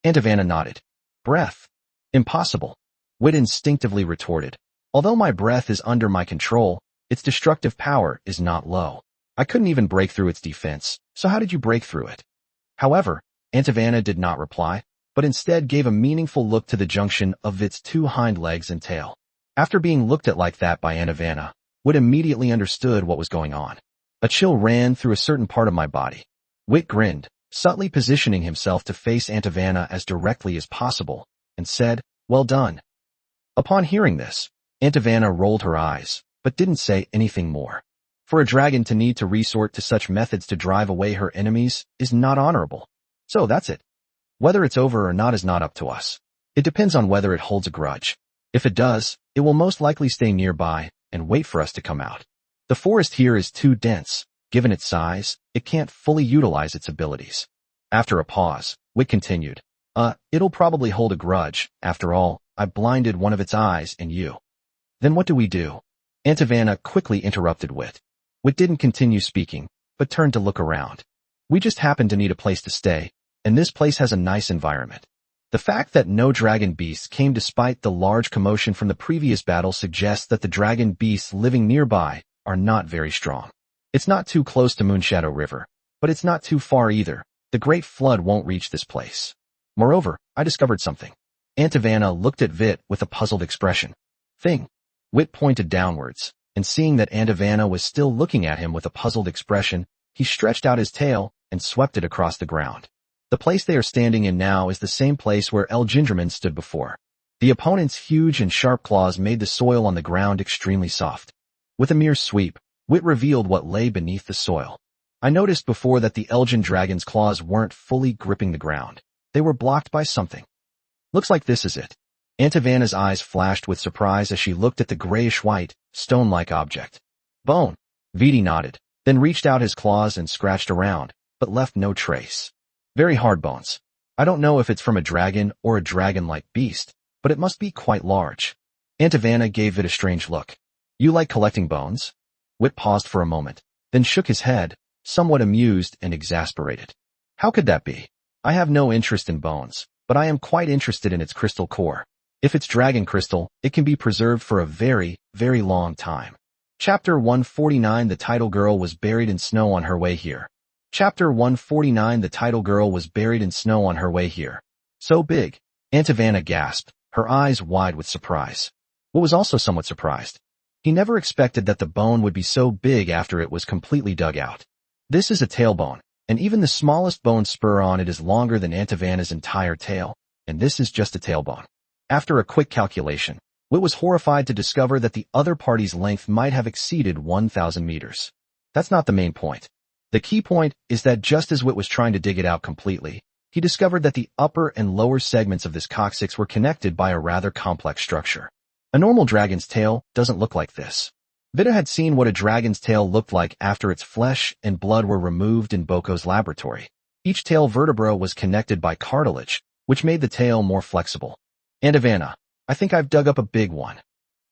Antivana nodded. Breath. Impossible. Wit instinctively retorted. Although my breath is under my control, its destructive power is not low. I couldn't even break through its defense, so how did you break through it? However, Antivana did not reply, but instead gave a meaningful look to the junction of its two hind legs and tail. After being looked at like that by Antivana, Wit immediately understood what was going on. A chill ran through a certain part of my body. Wit grinned, subtly positioning himself to face Antivana as directly as possible, and said, Well done. Upon hearing this, Antivana rolled her eyes, but didn't say anything more. For a dragon to need to resort to such methods to drive away her enemies is not honorable. So that's it. Whether it's over or not is not up to us. It depends on whether it holds a grudge. If it does, it will most likely stay nearby and wait for us to come out. The forest here is too dense. Given its size, it can't fully utilize its abilities. After a pause, Wit continued. It'll probably hold a grudge. After all, I blinded one of its eyes and you. Then what do we do? Antivana quickly interrupted Wit. Wit didn't continue speaking, but turned to look around. We just happen to need a place to stay, and this place has a nice environment. The fact that no dragon beasts came despite the large commotion from the previous battle suggests that the dragon beasts living nearby are not very strong. It's not too close to Moonshadow River, but it's not too far either. The Great Flood won't reach this place. Moreover, I discovered something. Antivana looked at Vit with a puzzled expression. Thing. Wit pointed downwards, and seeing that Antivana was still looking at him with a puzzled expression, he stretched out his tail and swept it across the ground. The place they are standing in now is the same place where El Gingerman stood before. The opponent's huge and sharp claws made the soil on the ground extremely soft. With a mere sweep, Wit revealed what lay beneath the soil. I noticed before that the Elgin dragon's claws weren't fully gripping the ground. They were blocked by something. Looks like this is it. Aunt Havana's eyes flashed with surprise as she looked at the grayish-white, stone-like object. Bone. Vittor nodded, then reached out his claws and scratched around, but left no trace. Very hard bones. I don't know if it's from a dragon or a dragon-like beast, but it must be quite large. Aunt Havana gave it a strange look. You like collecting bones? Wit paused for a moment, then shook his head, somewhat amused and exasperated. How could that be? I have no interest in bones, but I am quite interested in its crystal core. If it's dragon crystal, it can be preserved for a very, very long time. Chapter 149 The title girl was buried in snow on her way here. Chapter 149 The title girl was buried in snow on her way here. So big. Aunt Havana gasped, her eyes wide with surprise. Wit was also somewhat surprised. He never expected that the bone would be so big after it was completely dug out. This is a tailbone, and even the smallest bone spur on it is longer than Aunt Havana's entire tail, and this is just a tailbone. After a quick calculation, Wit was horrified to discover that the other party's length might have exceeded 1,000 meters. That's not the main point. The key point is that just as Wit was trying to dig it out completely, he discovered that the upper and lower segments of this coccyx were connected by a rather complex structure. A normal dragon's tail doesn't look like this. Vittor had seen what a dragon's tail looked like after its flesh and blood were removed in Boko's laboratory. Each tail vertebra was connected by cartilage, which made the tail more flexible. Aunt Havana, I think I've dug up a big one.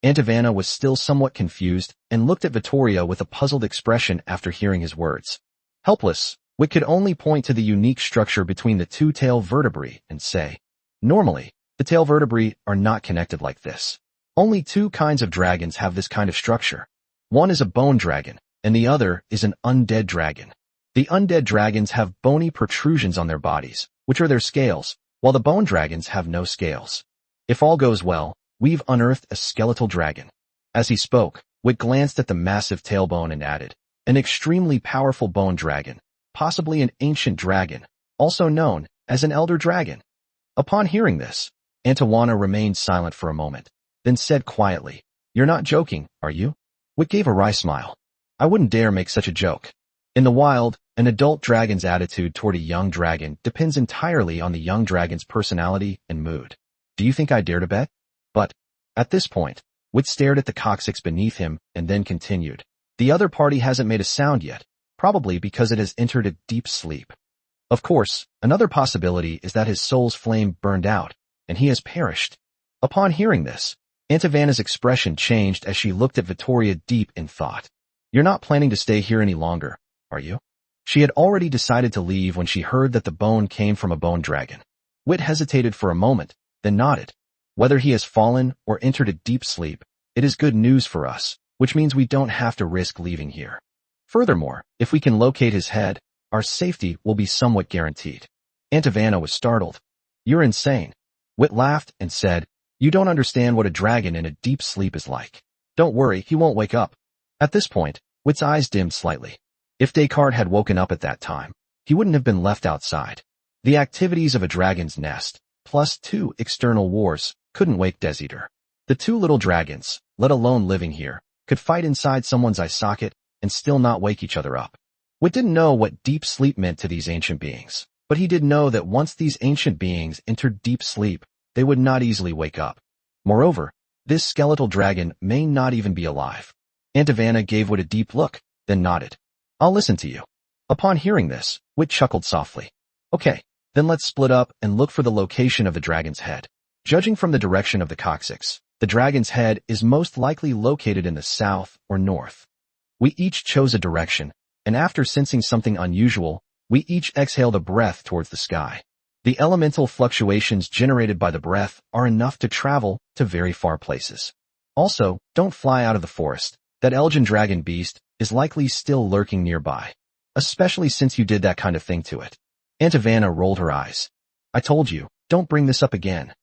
Aunt Havana was still somewhat confused and looked at Vittoria with a puzzled expression after hearing his words. Helpless, Wit could only point to the unique structure between the two tail vertebrae and say, normally, the tail vertebrae are not connected like this. Only two kinds of dragons have this kind of structure. One is a bone dragon, and the other is an undead dragon. The undead dragons have bony protrusions on their bodies, which are their scales, while the bone dragons have no scales. If all goes well, we've unearthed a skeletal dragon. As he spoke, Wit glanced at the massive tailbone and added, an extremely powerful bone dragon, possibly an ancient dragon, also known as an elder dragon. Upon hearing this, Aunt Havana remained silent for a moment, then said quietly, You're not joking, are you? Wit gave a wry smile. I wouldn't dare make such a joke. In the wild, an adult dragon's attitude toward a young dragon depends entirely on the young dragon's personality and mood. Do you think I dare to bet? But, at this point, Wit stared at the coccyx beneath him and then continued. The other party hasn't made a sound yet, probably because it has entered a deep sleep. Of course, another possibility is that his soul's flame burned out, and he has perished. Upon hearing this, Aunt Havana's expression changed as she looked at Vittoria deep in thought. You're not planning to stay here any longer, are you? She had already decided to leave when she heard that the bone came from a bone dragon. Wit hesitated for a moment, then nodded. Whether he has fallen or entered a deep sleep, it is good news for us, which means we don't have to risk leaving here. Furthermore, if we can locate his head, our safety will be somewhat guaranteed. Aunt Havana was startled. You're insane. Wit laughed and said, You don't understand what a dragon in a deep sleep is like. Don't worry, he won't wake up. At this point, Wit's eyes dimmed slightly. If Descartes had woken up at that time, he wouldn't have been left outside. The activities of a dragon's nest, plus 2 external wars, couldn't wake Desiter. The 2 little dragons, let alone living here, could fight inside someone's eye socket and still not wake each other up. Wit didn't know what deep sleep meant to these ancient beings, but he did know that once these ancient beings entered deep sleep, they would not easily wake up. Moreover, this skeletal dragon may not even be alive. Aunt Havana gave Wit a deep look, then nodded. I'll listen to you. Upon hearing this, Wit chuckled softly. Okay, then let's split up and look for the location of the dragon's head. Judging from the direction of the coccyx, the dragon's head is most likely located in the south or north. We each chose a direction, and after sensing something unusual, we each exhaled a breath towards the sky. The elemental fluctuations generated by the breath are enough to travel to very far places. Also, don't fly out of the forest. That Elgin dragon beast is likely still lurking nearby, especially since you did that kind of thing to it. Aunt Havana rolled her eyes. I told you, don't bring this up again.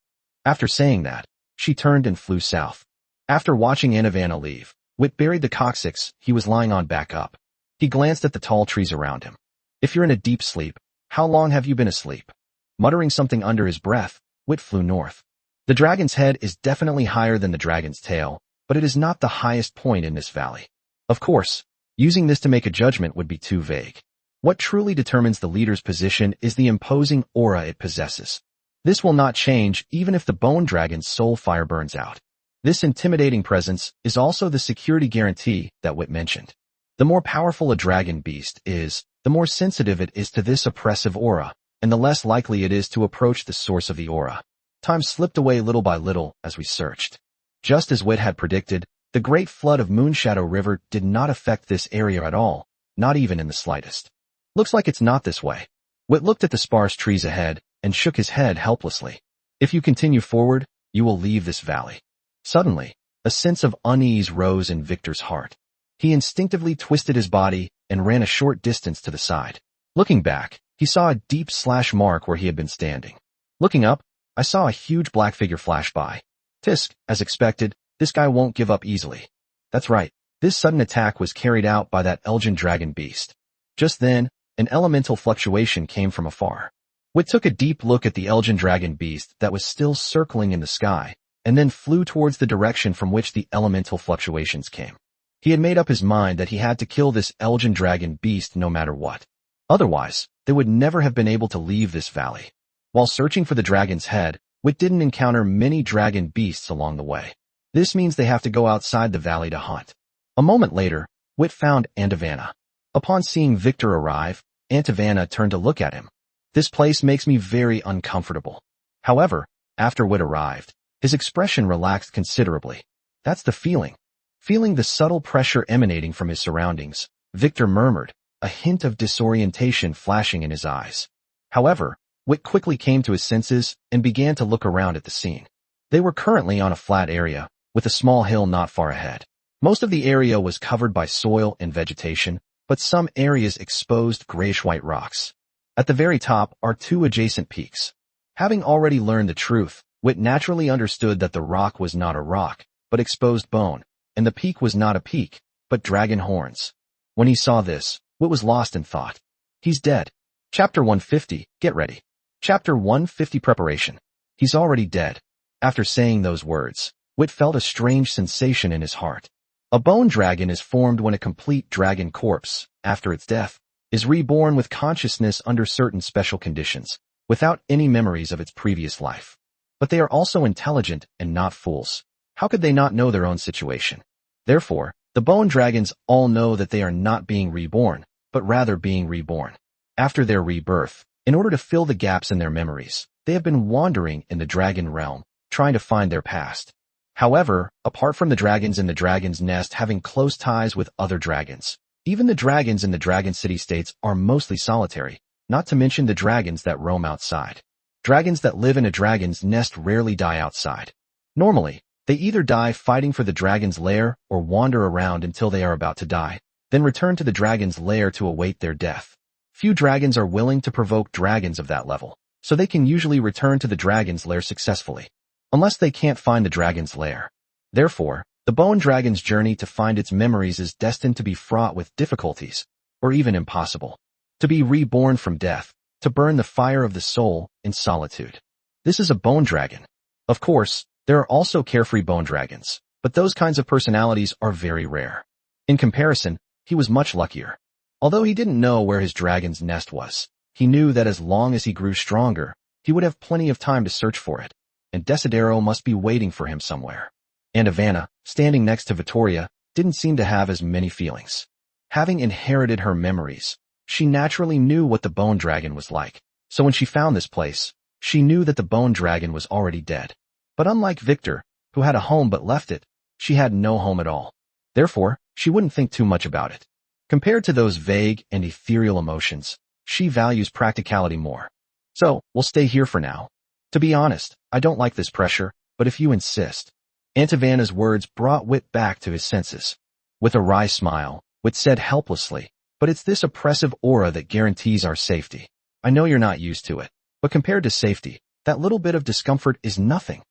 After saying that, she turned and flew south. After watching Aunt Havana leave, Wit buried the coccyx he was lying on back up. He glanced at the tall trees around him. If you're in a deep sleep, How long have you been asleep? Muttering something under his breath, Wit flew north. The dragon's head is definitely higher than the dragon's tail, but it is not the highest point in this valley. Of course, using this to make a judgment would be too vague. What truly determines the leader's position is the imposing aura it possesses. This will not change even if the bone dragon's soul fire burns out. This intimidating presence is also the security guarantee that Wit mentioned. The more powerful a dragon beast is, the more sensitive it is to this oppressive aura, and the less likely it is to approach the source of the aura. Time slipped away little by little as we searched. Just as Wit had predicted, the great flood of Moonshadow River did not affect this area at all, not even in the slightest. Looks like it's not this way. Wit looked at the sparse trees ahead and shook his head helplessly. If you continue forward, you will leave this valley. Suddenly, a sense of unease rose in Vittor's heart. He instinctively twisted his body and ran a short distance to the side. Looking back, he saw a deep slash mark where he had been standing. Looking up, I saw a huge black figure flash by. Tisk, as expected, this guy won't give up easily. That's right, this sudden attack was carried out by that Elgin dragon beast. Just then, an elemental fluctuation came from afar. Wit took a deep look at the Elgin dragon beast that was still circling in the sky, and then flew towards the direction from which the elemental fluctuations came. He had made up his mind that he had to kill this Elgin dragon beast no matter what. Otherwise, they would never have been able to leave this valley. While searching for the dragon's head, Wit didn't encounter many dragon beasts along the way. This means they have to go outside the valley to hunt. A moment later, Wit found Auto-Devour. Upon seeing Vittor arrive, Auto-Devour turned to look at him. This place makes me very uncomfortable. However, after Wit arrived, his expression relaxed considerably. That's the feeling. Feeling the subtle pressure emanating from his surroundings, Vittor murmured, a hint of disorientation flashing in his eyes. However, Wit quickly came to his senses and began to look around at the scene. They were currently on a flat area, with a small hill not far ahead. Most of the area was covered by soil and vegetation, but some areas exposed grayish-white rocks. At the very top are two adjacent peaks. Having already learned the truth, Wit naturally understood that the rock was not a rock, but exposed bone, and the peak was not a peak, but dragon horns. When he saw this, Wit was lost in thought. He's dead. Chapter 150, get ready. Chapter 150 preparation. He's already dead. After saying those words, Wit felt a strange sensation in his heart. A bone dragon is formed when a complete dragon corpse, after its death, is reborn with consciousness under certain special conditions, without any memories of its previous life. But they are also intelligent and not fools. How could they not know their own situation? Therefore, the bone dragons all know that they are not being reborn, but rather being reborn. After their rebirth, in order to fill the gaps in their memories, they have been wandering in the dragon realm, trying to find their past. However, apart from the dragons in the dragon's nest having close ties with other dragons, even the dragons in the dragon city-states are mostly solitary, not to mention the dragons that roam outside. Dragons that live in a dragon's nest rarely die outside. Normally, they either die fighting for the dragon's lair or wander around until they are about to die, then return to the dragon's lair to await their death. Few dragons are willing to provoke dragons of that level, so they can usually return to the dragon's lair successfully, unless they can't find the dragon's lair. Therefore, the bone dragon's journey to find its memories is destined to be fraught with difficulties, or even impossible. To be reborn from death, to burn the fire of the soul in solitude. This is a bone dragon. Of course, there are also carefree bone dragons, but those kinds of personalities are very rare. In comparison, he was much luckier. Although he didn't know where his dragon's nest was, he knew that as long as he grew stronger, he would have plenty of time to search for it, and Desidero must be waiting for him somewhere. And Ivana, standing next to Vittoria, didn't seem to have as many feelings. Having inherited her memories, she naturally knew what the bone dragon was like, so when she found this place, she knew that the bone dragon was already dead. But unlike Vittor, who had a home but left it, she had no home at all. Therefore, she wouldn't think too much about it. Compared to those vague and ethereal emotions, she values practicality more. So, we'll stay here for now. To be honest, I don't like this pressure, but if you insist. Auto-Devour's words brought Wit back to his senses. With a wry smile, Wit said helplessly, but it's this oppressive aura that guarantees our safety. I know you're not used to it, but compared to safety, that little bit of discomfort is nothing.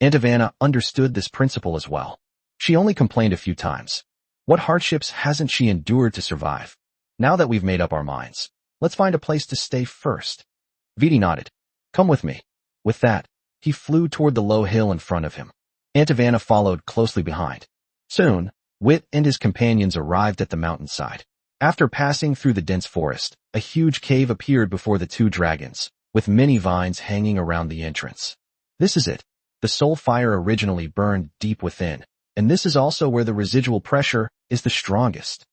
Auto-Devour understood this principle as well. She only complained a few times. What hardships hasn't she endured to survive? Now that we've made up our minds, Let's find a place to stay first. Vittor nodded. Come with me. With that, he flew toward the low hill in front of him. Auto-Devour followed closely behind. Soon, Vittor and his companions arrived at the mountainside. After passing through the dense forest, a huge cave appeared before the two dragons, with many vines hanging around the entrance. This is it. The soul fire originally burned deep within, and this is also where the residual pressure is the strongest.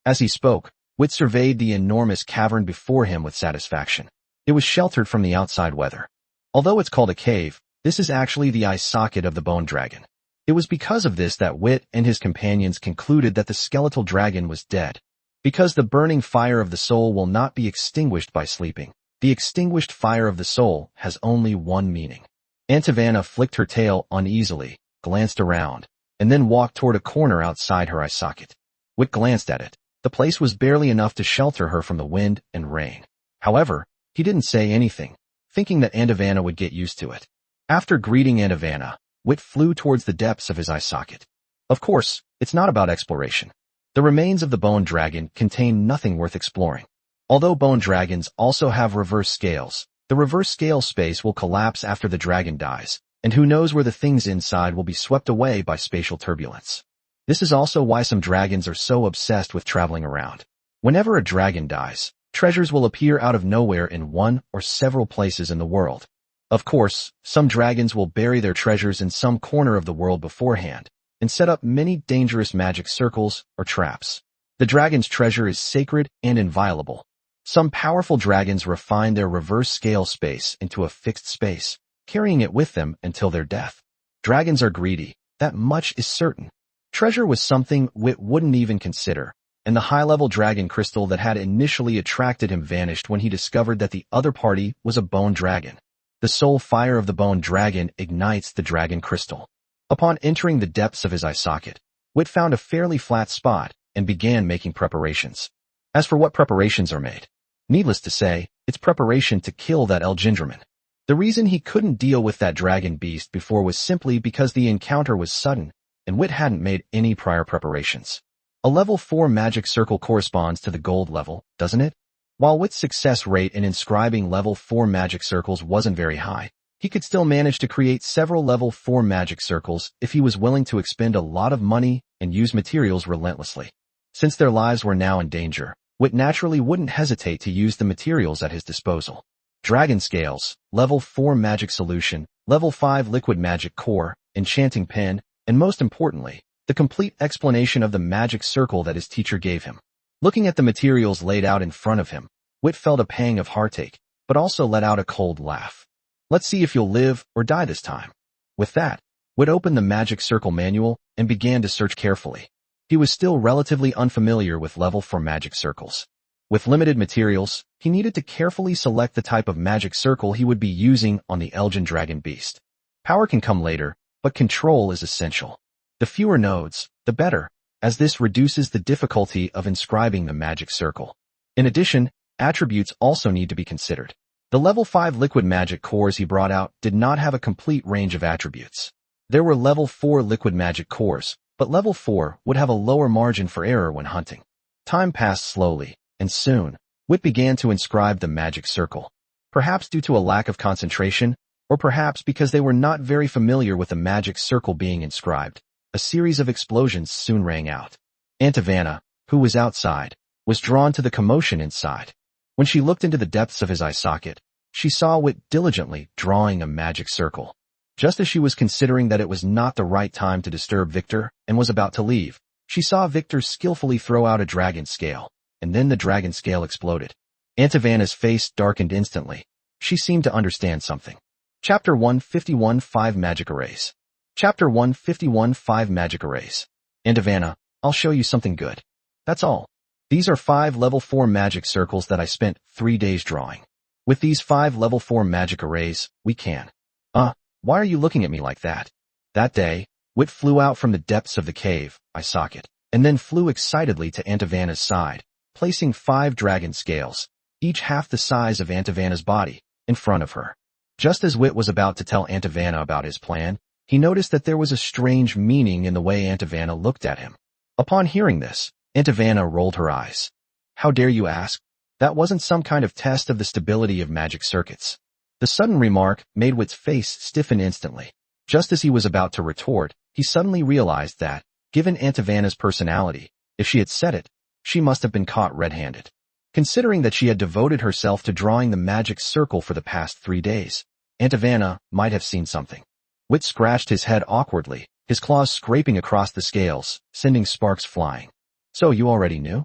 As he spoke, Vittor surveyed the enormous cavern before him with satisfaction. It was sheltered from the outside weather. Although it's called a cave, this is actually the eye socket of the bone dragon. It was because of this that Vittor and his companions concluded that the skeletal dragon was dead. Because the burning fire of the soul will not be extinguished by sleeping, the extinguished fire of the soul has only one meaning. Auto-Devour flicked her tail uneasily, glanced around, and then walked toward a corner outside her eye socket. Vittor glanced at it. The place was barely enough to shelter her from the wind and rain. However, he didn't say anything, thinking that Auto-Devour would get used to it. After greeting Auto-Devour, Vittor flew towards the depths of his eye socket. Of course, it's not about exploration. The remains of the bone dragon contain nothing worth exploring. Although bone dragons also have reverse scales, the reverse scale space will collapse after the dragon dies, and who knows where the things inside will be swept away by spatial turbulence. This is also why some dragons are so obsessed with traveling around. Whenever a dragon dies, treasures will appear out of nowhere in one or several places in the world. Of course, some dragons will bury their treasures in some corner of the world beforehand, and set up many dangerous magic circles or traps. The dragon's treasure is sacred and inviolable. Some powerful dragons refine their reverse scale space into a fixed space, carrying it with them until their death. Dragons are greedy, that much is certain. Treasure was something Vittor wouldn't even consider, and the high-level dragon crystal that had initially attracted him vanished when he discovered that the other party was a bone dragon. The soul fire of the bone dragon ignites the dragon crystal. Upon entering the depths of his eye socket, Vittor found a fairly flat spot and began making preparations. As for what preparations are made, needless to say, it's preparation to kill that Elgindraman. The reason he couldn't deal with that dragon beast before was simply because the encounter was sudden, and Vittor hadn't made any prior preparations. A level 4 magic circle corresponds to the gold level, doesn't it? While Vittor's success rate in inscribing level 4 magic circles wasn't very high, he could still manage to create several level 4 magic circles if he was willing to expend a lot of money and use materials relentlessly. Since their lives were now in danger, Vittor naturally wouldn't hesitate to use the materials at his disposal. Dragon scales, level 4 magic solution, level 5 liquid magic core, enchanting pen, and most importantly, the complete explanation of the magic circle that his teacher gave him. Looking at the materials laid out in front of him, Vittor felt a pang of heartache, but also let out a cold laugh. Let's see if you'll live or die this time. With that, Vittor opened the magic circle manual and began to search carefully. He was still relatively unfamiliar with level 4 magic circles. With limited materials, he needed to carefully select the type of magic circle he would be using on the Elgin Dragon Beast. Power can come later, but control is essential. The fewer nodes, the better, as this reduces the difficulty of inscribing the magic circle. In addition, attributes also need to be considered. The level 5 liquid magic cores he brought out did not have a complete range of attributes. There were level 4 liquid magic cores, but level 4 would have a lower margin for error when hunting. Time passed slowly, and soon, Vittor began to inscribe the magic circle. Perhaps due to a lack of concentration, or perhaps because they were not very familiar with the magic circle being inscribed, a series of explosions soon rang out. Auto-Devour, who was outside, was drawn to the commotion inside. When she looked into the depths of his eye socket, she saw Vittor diligently drawing a magic circle. Just as she was considering that it was not the right time to disturb Vittor and was about to leave, she saw Vittor skillfully throw out a dragon scale, and then the dragon scale exploded. Auto-Devour's face darkened instantly. She seemed to understand something. Chapter 151 5 Magic Arrays. Chapter 151 5 Magic Arrays. Auto-Devour, I'll show you something good. That's all. These are 5 level 4 magic circles that I spent 3 days drawing. With these 5 level 4 magic arrays, we can. Why are you looking at me like that? That day, Vittor flew out from the depths of the cave, eye socket, and then flew excitedly to Auto-Devour's side, placing 5 dragon scales, each half the size of Auto-Devour's body, in front of her. Just as Vittor was about to tell Auto-Devour about his plan, he noticed that there was a strange meaning in the way Auto-Devour looked at him. Upon hearing this, Auto-Devour rolled her eyes. How dare you ask? That wasn't some kind of test of the stability of magic circuits. The sudden remark made Witt's face stiffen instantly. Just as he was about to retort, he suddenly realized that, given Aunt Vanna's personality, if she had said it, she must have been caught red-handed. Considering that she had devoted herself to drawing the magic circle for the past 3 days, Aunt Vanna might have seen something. Witt scratched his head awkwardly, his claws scraping across the scales, sending sparks flying. So you already knew?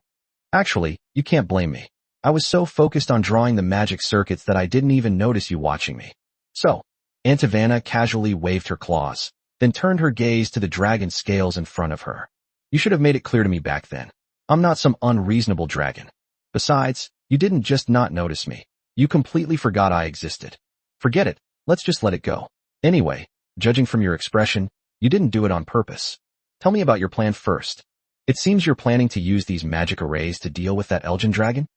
Actually, you can't blame me. I was so focused on drawing the magic circuits that I didn't even notice you watching me. So, Aunt Vanna casually waved her claws, then turned her gaze to the dragon scales in front of her. You should have made it clear to me back then. I'm not some unreasonable dragon. Besides, you didn't just not notice me. You completely forgot I existed. Forget it, let's just let it go. Anyway, judging from your expression, you didn't do it on purpose. Tell me about your plan first. It seems you're planning to use these magic arrays to deal with that Elgin dragon?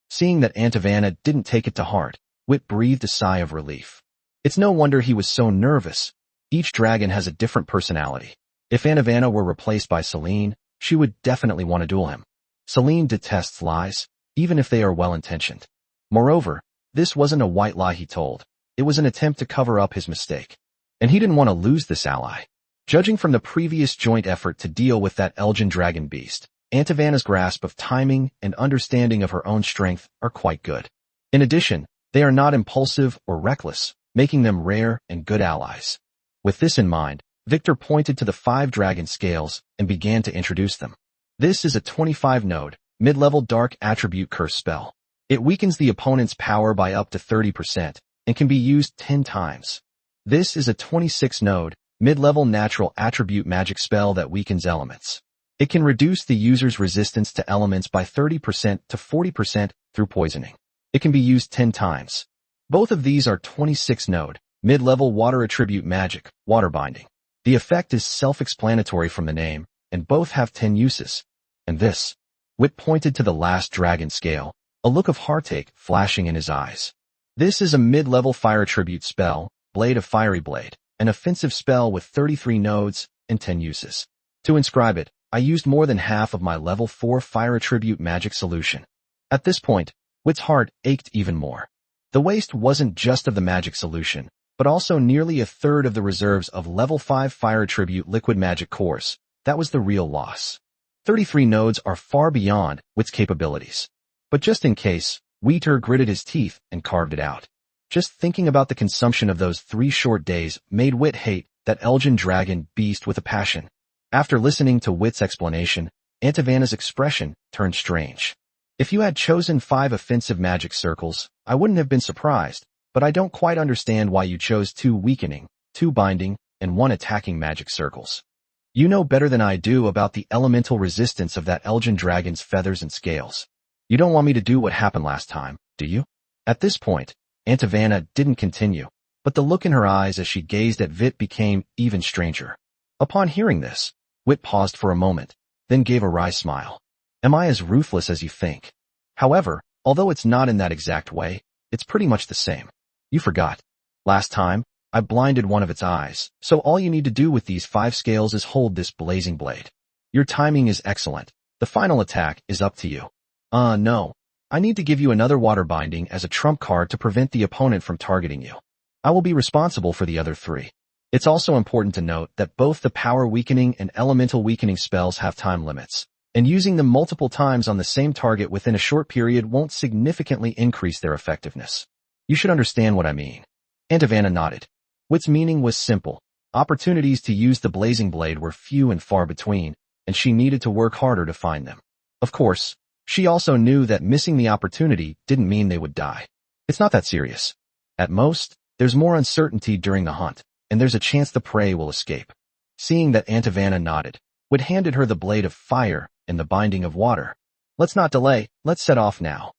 Seeing that Aunt Vanna didn't take it to heart, Witt breathed a sigh of relief. It's no wonder he was so nervous. Each dragon has a different personality. If Aunt Vanna were replaced by Celine, she would definitely want to duel him. Celine detests lies, even if they are well-intentioned. Moreover, this wasn't a white lie he told. It was an attempt to cover up his mistake. And he didn't want to lose this ally. Judging from the previous joint effort to deal with that Elgin dragon beast, Aunt Vanna's grasp of timing and understanding of her own strength are quite good. In addition, they are not impulsive or reckless, making them rare and good allies. With this in mind, Vittor pointed to the 5 dragon scales and began to introduce them. This is a 25-node, mid-level dark attribute curse spell. It weakens the opponent's power by up to 30% and can be used 10 times. This is a 26-node, mid-level natural attribute magic spell that weakens elements. It can reduce the user's resistance to elements by 30% to 40% through poisoning. It can be used 10 times. Both of these are 26-node, mid-level water attribute magic, water binding. The effect is self-explanatory from the name, and both have 10 uses. And this. Witt pointed to the last dragon scale, a look of heartache flashing in his eyes. This is a mid-level fire attribute spell, Blade of Fiery Blade, an offensive spell with 33 nodes and 10 uses. To inscribe it, I used more than half of my level 4 fire attribute magic solution. At this point, Witt's heart ached even more. The waste wasn't just of the magic solution, but also nearly a third of the reserves of level 5 fire attribute liquid magic cores. That was the real loss. 33 nodes are far beyond Witt's capabilities. But just in case, Vittor gritted his teeth and carved it out. Just thinking about the consumption of those 3 short days made Witt hate that Elgin dragon beast with a passion. After listening to Witt's explanation, Aunt Vanna's expression turned strange. If you had chosen 5 offensive magic circles, I wouldn't have been surprised, but I don't quite understand why you chose 2 weakening, 2 binding, and 1 attacking magic circles. You know better than I do about the elemental resistance of that Elgin dragon's feathers and scales. You don't want me to do what happened last time, do you? At this point, Aunt Vanna didn't continue, but the look in her eyes as she gazed at Witt became even stranger. Upon hearing this, Witt paused for a moment, then gave a wry smile. Am I as ruthless as you think? However, although it's not in that exact way, it's pretty much the same. You forgot. Last time, I blinded one of its eyes, so all you need to do with these 5 scales is hold this blazing blade. Your timing is excellent. The final attack is up to you. No. I need to give you another water binding as a trump card to prevent the opponent from targeting you. I will be responsible for the other 3. It's also important to note that both the power weakening and elemental weakening spells have time limits, and using them multiple times on the same target within a short period won't significantly increase their effectiveness. You should understand what I mean. Aunt Vanna nodded. Witt's meaning was simple. Opportunities to use the blazing blade were few and far between, and she needed to work harder to find them. Of course, she also knew that missing the opportunity didn't mean they would die. It's not that serious. At most, there's more uncertainty during the hunt, and there's a chance the prey will escape. Seeing that Aunt Vanna nodded, Witt handed her the blade of fire and the binding of water. Let's not delay, let's set off now.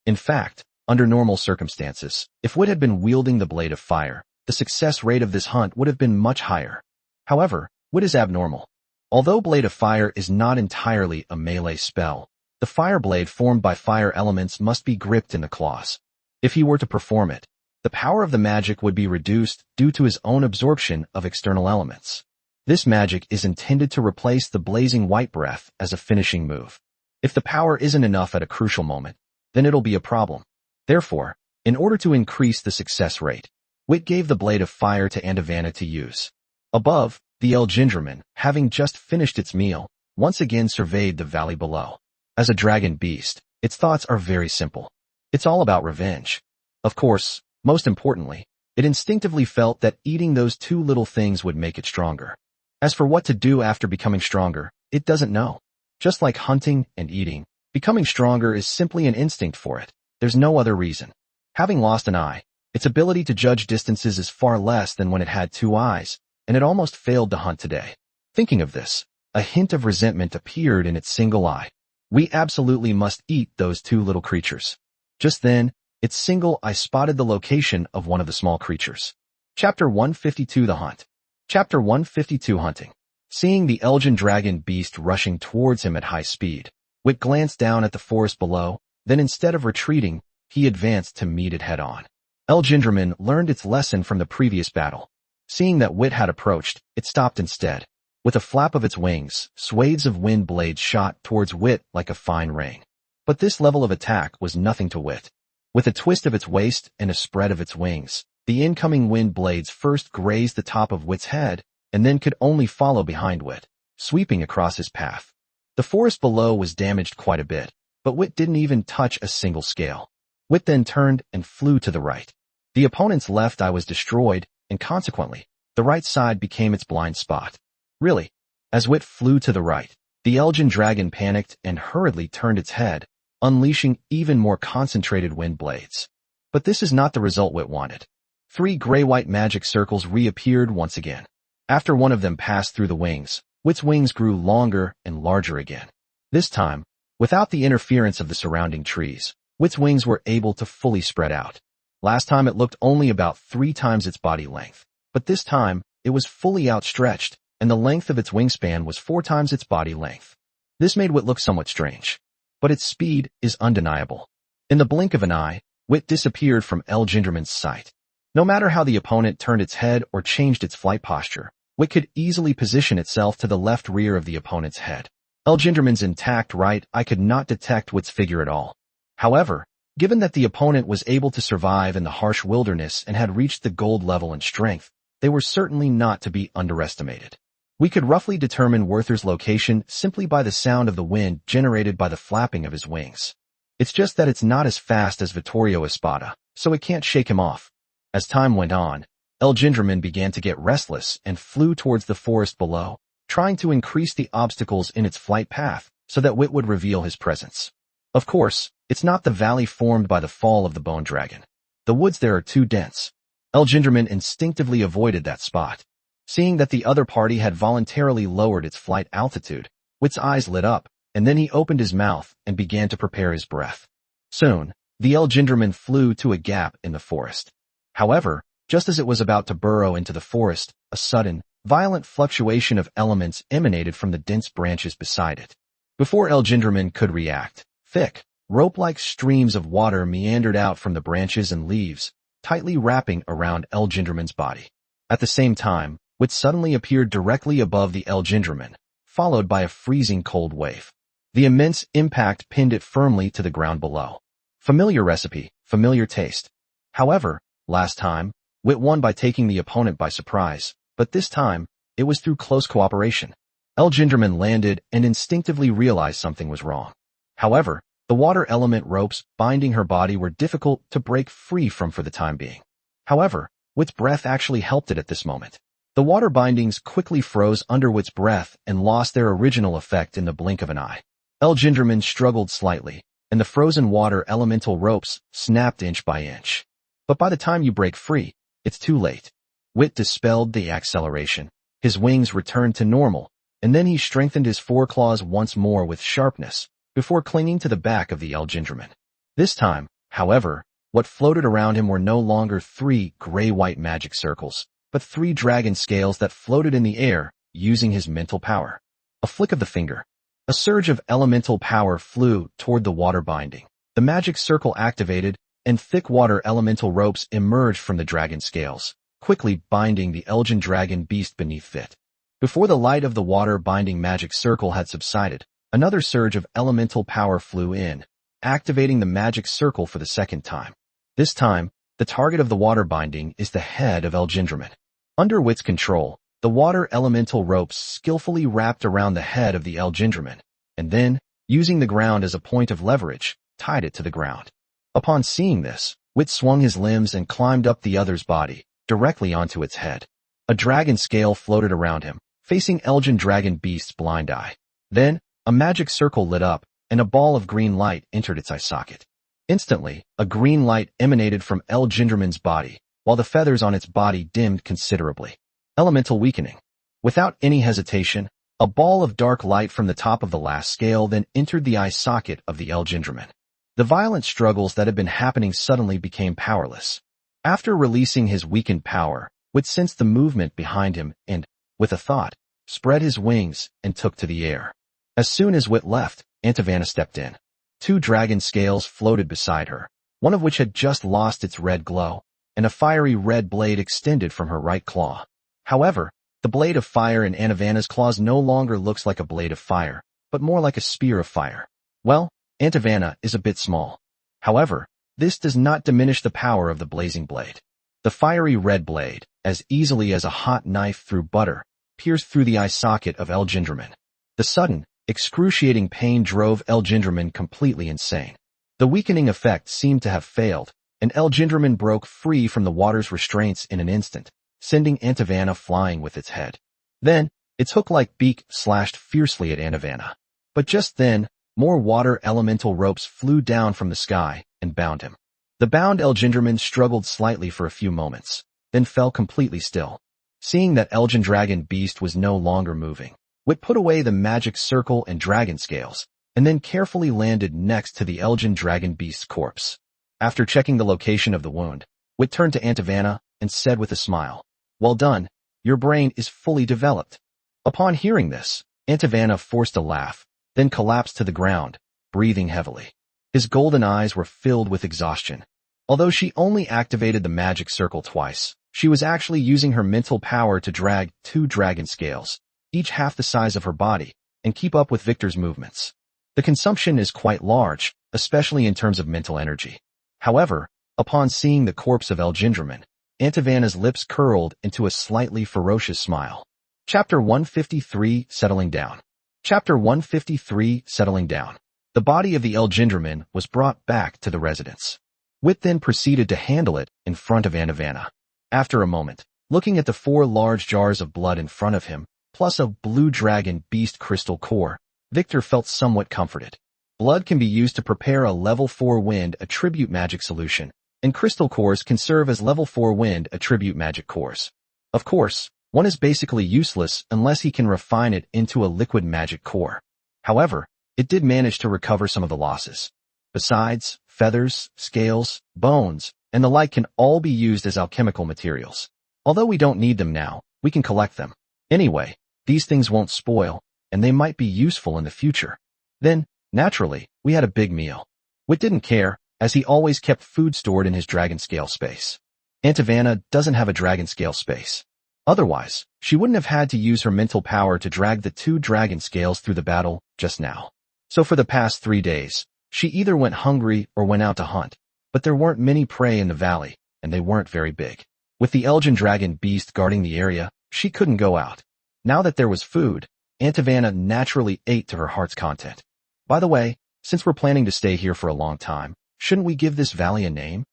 In fact, under normal circumstances, if Witt had been wielding the blade of fire, the success rate of this hunt would have been much higher. However, Witt is abnormal. Although Blade of Fire is not entirely a melee spell, the fire blade formed by fire elements must be gripped in the claws. If he were to perform it, the power of the magic would be reduced due to his own absorption of external elements. This magic is intended to replace the blazing white breath as a finishing move. If the power isn't enough at a crucial moment, then it'll be a problem. Therefore, in order to increase the success rate, Wit gave the blade of fire to Andavana to use. Above, the El Gingerman, having just finished its meal, once again surveyed the valley below. As a dragon beast, its thoughts are very simple. It's all about revenge. Of course, most importantly, it instinctively felt that eating those two little things would make it stronger. As for what to do after becoming stronger, it doesn't know. Just like hunting and eating, becoming stronger is simply an instinct for it. There's no other reason. Having lost an eye, its ability to judge distances is far less than when it had two eyes, and it almost failed to hunt today. Thinking of this, a hint of resentment appeared in its single eye. We absolutely must eat those two little creatures. Just then, its single eye spotted the location of one of the small creatures. Chapter 152 The Hunt. Chapter 152 Hunting. Seeing the Elgin dragon beast rushing towards him at high speed, Wit glanced down at the forest below, then instead of retreating, he advanced to meet it head-on. El Gingerman learned its lesson from the previous battle. Seeing that Wit had approached, it stopped instead. With a flap of its wings, swathes of wind blades shot towards Wit like a fine rain. But this level of attack was nothing to Wit. With a twist of its waist and a spread of its wings, the incoming wind blades first grazed the top of Wit's head, and then could only follow behind Wit, sweeping across his path. The forest below was damaged quite a bit, but Wit didn't even touch a single scale. Wit then turned and flew to the right. The opponent's left eye was destroyed, and consequently, the right side became its blind spot. Really, as Wit flew to the right, the Elgin dragon panicked and hurriedly turned its head, unleashing even more concentrated wind blades. But this is not the result Wit wanted. 3 gray-white magic circles reappeared once again. After one of them passed through the wings, Wit's wings grew longer and larger again. This time, without the interference of the surrounding trees, Wit's wings were able to fully spread out. Last time it looked only about 3 times its body length, but this time, it was fully outstretched, and the length of its wingspan was 4 times its body length. This made Wit look somewhat strange. But its speed is undeniable. In the blink of an eye, Wit disappeared from El Gingerman's sight. No matter how the opponent turned its head or changed its flight posture, Wit could easily position itself to the left rear of the opponent's head. El Gingerman's intact right eye could not detect Wit's figure at all. However, given that the opponent was able to survive in the harsh wilderness and had reached the gold level in strength, they were certainly not to be underestimated. We could roughly determine Werther's location simply by the sound of the wind generated by the flapping of his wings. It's just that it's not as fast as Vittorio Espada, so it can't shake him off. As time went on, El Gingerman began to get restless and flew towards the forest below, trying to increase the obstacles in its flight path so that Wit would reveal his presence. Of course, it's not the valley formed by the fall of the bone dragon. The woods there are too dense. El Gingerman instinctively avoided that spot. Seeing that the other party had voluntarily lowered its flight altitude, Wit's eyes lit up, and then he opened his mouth and began to prepare his breath. Soon, the El Gingerman flew to a gap in the forest. However, just as it was about to burrow into the forest, a sudden, violent fluctuation of elements emanated from the dense branches beside it. Before El Gingerman could react, thick, rope-like streams of water meandered out from the branches and leaves, tightly wrapping around El Gingerman's body. At the same time, Wit suddenly appeared directly above the El Gingerman, followed by a freezing cold wave. The immense impact pinned it firmly to the ground below. Familiar recipe, familiar taste. However, last time, Wit won by taking the opponent by surprise, but this time, it was through close cooperation. El Gingerman landed and instinctively realized something was wrong. However, the water element ropes binding her body were difficult to break free from for the time being. However, Wit's breath actually helped it at this moment. The water bindings quickly froze under Wit's breath and lost their original effect in the blink of an eye. El Gingerman struggled slightly, and the frozen water elemental ropes snapped inch by inch. But by the time you break free, it's too late. Wit dispelled the acceleration. His wings returned to normal, and then he strengthened his foreclaws once more with sharpness, before clinging to the back of the El Gingerman. This time, however, what floated around him were no longer 3 gray-white magic circles, but 3 dragon scales that floated in the air, using his mental power. A flick of the finger. A surge of elemental power flew toward the water binding. The magic circle activated, and thick water elemental ropes emerged from the dragon scales, quickly binding the Elgin dragon beast beneath it. Before the light of the water binding magic circle had subsided, another surge of elemental power flew in, activating the magic circle for the second time. This time, the target of the water binding is the head of Elgindraman. Under Wit's control, the water elemental ropes skillfully wrapped around the head of the Elgindraman, and then, using the ground as a point of leverage, tied it to the ground. Upon seeing this, Wit swung his limbs and climbed up the other's body, directly onto its head. A dragon scale floated around him, facing Elgin Dragon Beast's blind eye. Then, a magic circle lit up, and a ball of green light entered its eye socket. Instantly, a green light emanated from Elgindraman's body, while the feathers on its body dimmed considerably. Elemental weakening. Without any hesitation, a ball of dark light from the top of the last scale then entered the eye socket of the Elgindraman. The violent struggles that had been happening suddenly became powerless. After releasing his weakened power, Wit sensed the movement behind him and, with a thought, spread his wings and took to the air. As soon as Wit left, Antivana stepped in. 2 dragon scales floated beside her, one of which had just lost its red glow, and a fiery red blade extended from her right claw. However, the blade of fire in Antivana's claws no longer looks like a blade of fire, but more like a spear of fire. Well, Antivana is a bit small. However, this does not diminish the power of the blazing blade. The fiery red blade, as easily as a hot knife through butter, pierced through the eye socket of Elgindraman. The sudden, excruciating pain drove Elgindraman completely insane. The weakening effect seemed to have failed, and Elgindraman broke free from the water's restraints in an instant, sending Antivana flying with its head. Then, its hook-like beak slashed fiercely at Antivana. But just then, more water elemental ropes flew down from the sky and bound him. The bound Elgindraman struggled slightly for a few moments, then fell completely still. Seeing that Elgin Dragon Beast was no longer moving, Wit put away the magic circle and dragon scales, and then carefully landed next to the Elgin Dragon Beast's corpse. After checking the location of the wound, Wit turned to Antivana and said with a smile, "Well done, your brain is fully developed." Upon hearing this, Antivana forced a laugh, then collapsed to the ground, breathing heavily. His golden eyes were filled with exhaustion. Although she only activated the magic circle twice, she was actually using her mental power to drag 2 dragon scales, each half the size of her body, and keep up with Victor's movements. The consumption is quite large, especially in terms of mental energy. However, upon seeing the corpse of Elgindraman, Antivana's lips curled into a slightly ferocious smile. Chapter 153, Settling Down. Chapter 153, Settling Down. The body of the Elgindraman was brought back to the residence. Wit then proceeded to handle it in front of Antivana. After a moment, looking at the 4 large jars of blood in front of him, plus a blue dragon beast crystal core, Victor felt somewhat comforted. Blood can be used to prepare a level 4 wind attribute magic solution, and crystal cores can serve as level 4 wind attribute magic cores. Of course, one is basically useless unless he can refine it into a liquid magic core. However, it did manage to recover some of the losses. Besides, feathers, scales, bones, and the like can all be used as alchemical materials. Although we don't need them now, we can collect them. Anyway, these things won't spoil, and they might be useful in the future. Then, naturally, we had a big meal. Wit didn't care, as he always kept food stored in his dragon scale space. Antivana doesn't have a dragon scale space. Otherwise, she wouldn't have had to use her mental power to drag the 2 dragon scales through the battle just now. So for the past 3 days, she either went hungry or went out to hunt, but there weren't many prey in the valley, and they weren't very big. With the Elgin Dragon Beast guarding the area, she couldn't go out. Now that there was food, Antivana naturally ate to her heart's content. By the way, since we're planning to stay here for a long time, shouldn't we give this valley a name?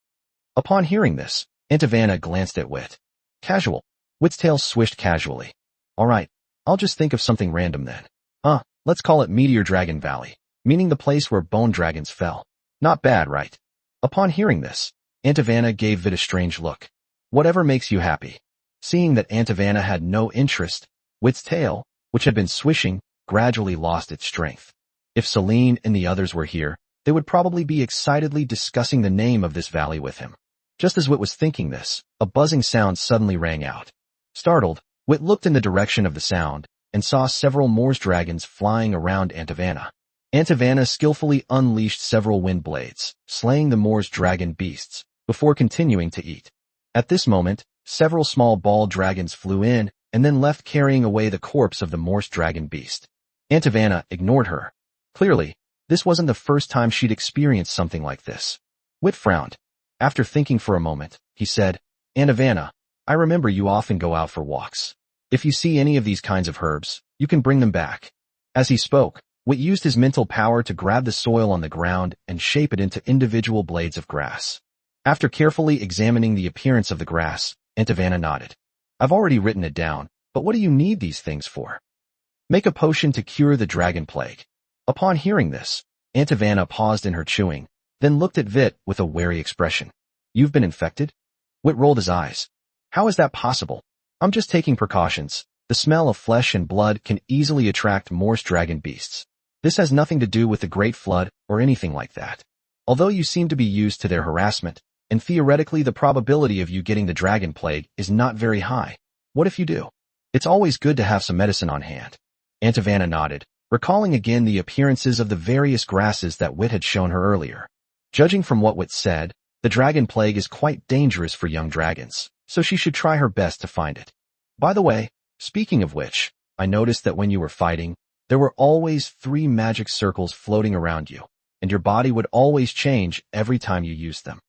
Upon hearing this, Antivana glanced at Wit. Casual. Wit's tail swished casually. Alright, I'll just think of something random then. Let's call it Meteor Dragon Valley, meaning the place where bone dragons fell. Not bad, right? Upon hearing this, Antivana gave Vit a strange look. Whatever makes you happy. Seeing that Antivana had no interest, Wit's tail, which had been swishing, gradually lost its strength. If Celine and the others were here, they would probably be excitedly discussing the name of this valley with him. Just as Wit was thinking this, a buzzing sound suddenly rang out. Startled, Wit looked in the direction of the sound, and saw several Moors dragons flying around Antivana. Antivana skillfully unleashed several wind blades, slaying the Moors dragon beasts, before continuing to eat. At this moment, several small ball dragons flew in, and then left carrying away the corpse of the Moors dragon beast. Antivana ignored her. Clearly, This wasn't the first time she'd experienced something like this. Wit frowned. After thinking for a moment, he said, "Aunt Ivana, I remember you often go out for walks. If you see any of these kinds of herbs, you can bring them back." As he spoke, Wit used his mental power to grab the soil on the ground and shape it into individual blades of grass. After carefully examining the appearance of the grass, Aunt Ivana nodded. "I've already written it down, but what do you need these things for?" "Make a potion to cure the dragon plague." Upon hearing this, Aunt Ivana paused in her chewing, then looked at Vit with a wary expression. "You've been infected?" Wit rolled his eyes. "How is that possible? I'm just taking precautions. The smell of flesh and blood can easily attract Morse dragon beasts. This has nothing to do with the Great Flood or anything like that. Although you seem to be used to their harassment, and theoretically the probability of you getting the dragon plague is not very high. What if you do? It's always good to have some medicine on hand." Aunt Ivana nodded, recalling again the appearances of the various grasses that Wit had shown her earlier. Judging from what Wit said, the dragon plague is quite dangerous for young dragons, so she should try her best to find it. "By the way, speaking of which, I noticed that when you were fighting, there were always 3 magic circles floating around you, and your body would always change every time you used them.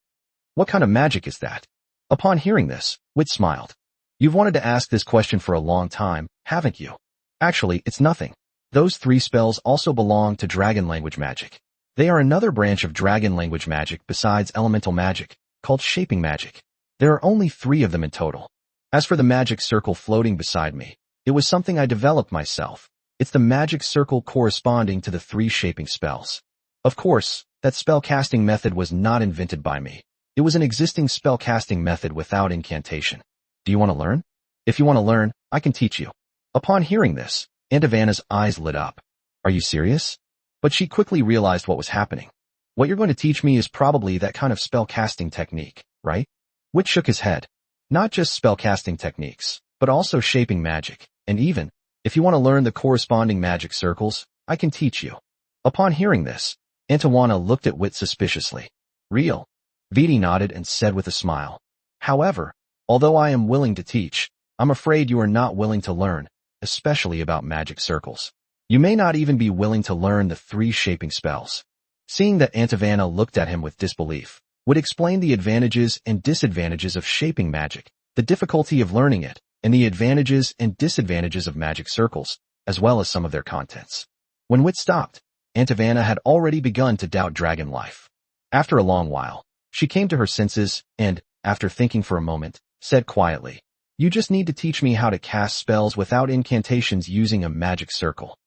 What kind of magic is that?" Upon hearing this, Wit smiled. "You've wanted to ask this question for a long time, haven't you? Actually, it's nothing. Those 3 spells also belong to dragon language magic. They are another branch of dragon language magic besides elemental magic, called shaping magic. There are only 3 of them in total. As for the magic circle floating beside me, it was something I developed myself. It's the magic circle corresponding to the 3 shaping spells. Of course, that spell casting method was not invented by me. It was an existing spell casting method without incantation. Do you want to learn? If you want to learn, I can teach you." Upon hearing this, Aunt Ivana's eyes lit up. "Are you serious?" But she quickly realized what was happening. "What you're going to teach me is probably that kind of spell casting technique, right?" Wit shook his head. "Not just spell casting techniques, but also shaping magic, and even, if you want to learn the corresponding magic circles, I can teach you." Upon hearing this, Aunt Ivana looked at Wit suspiciously. "Real?" Vittor nodded and said with a smile. "However, although I am willing to teach, I'm afraid you are not willing to learn, especially about magic circles. You may not even be willing to learn the 3 shaping spells." Seeing that Aunt Ivana looked at him with disbelief, Wit explained the advantages and disadvantages of shaping magic, the difficulty of learning it, and the advantages and disadvantages of magic circles, as well as some of their contents. When Wit stopped, Aunt Ivana had already begun to doubt dragon life. After a long while, she came to her senses and, after thinking for a moment, said quietly, "You just need to teach me how to cast spells without incantations using a magic circle."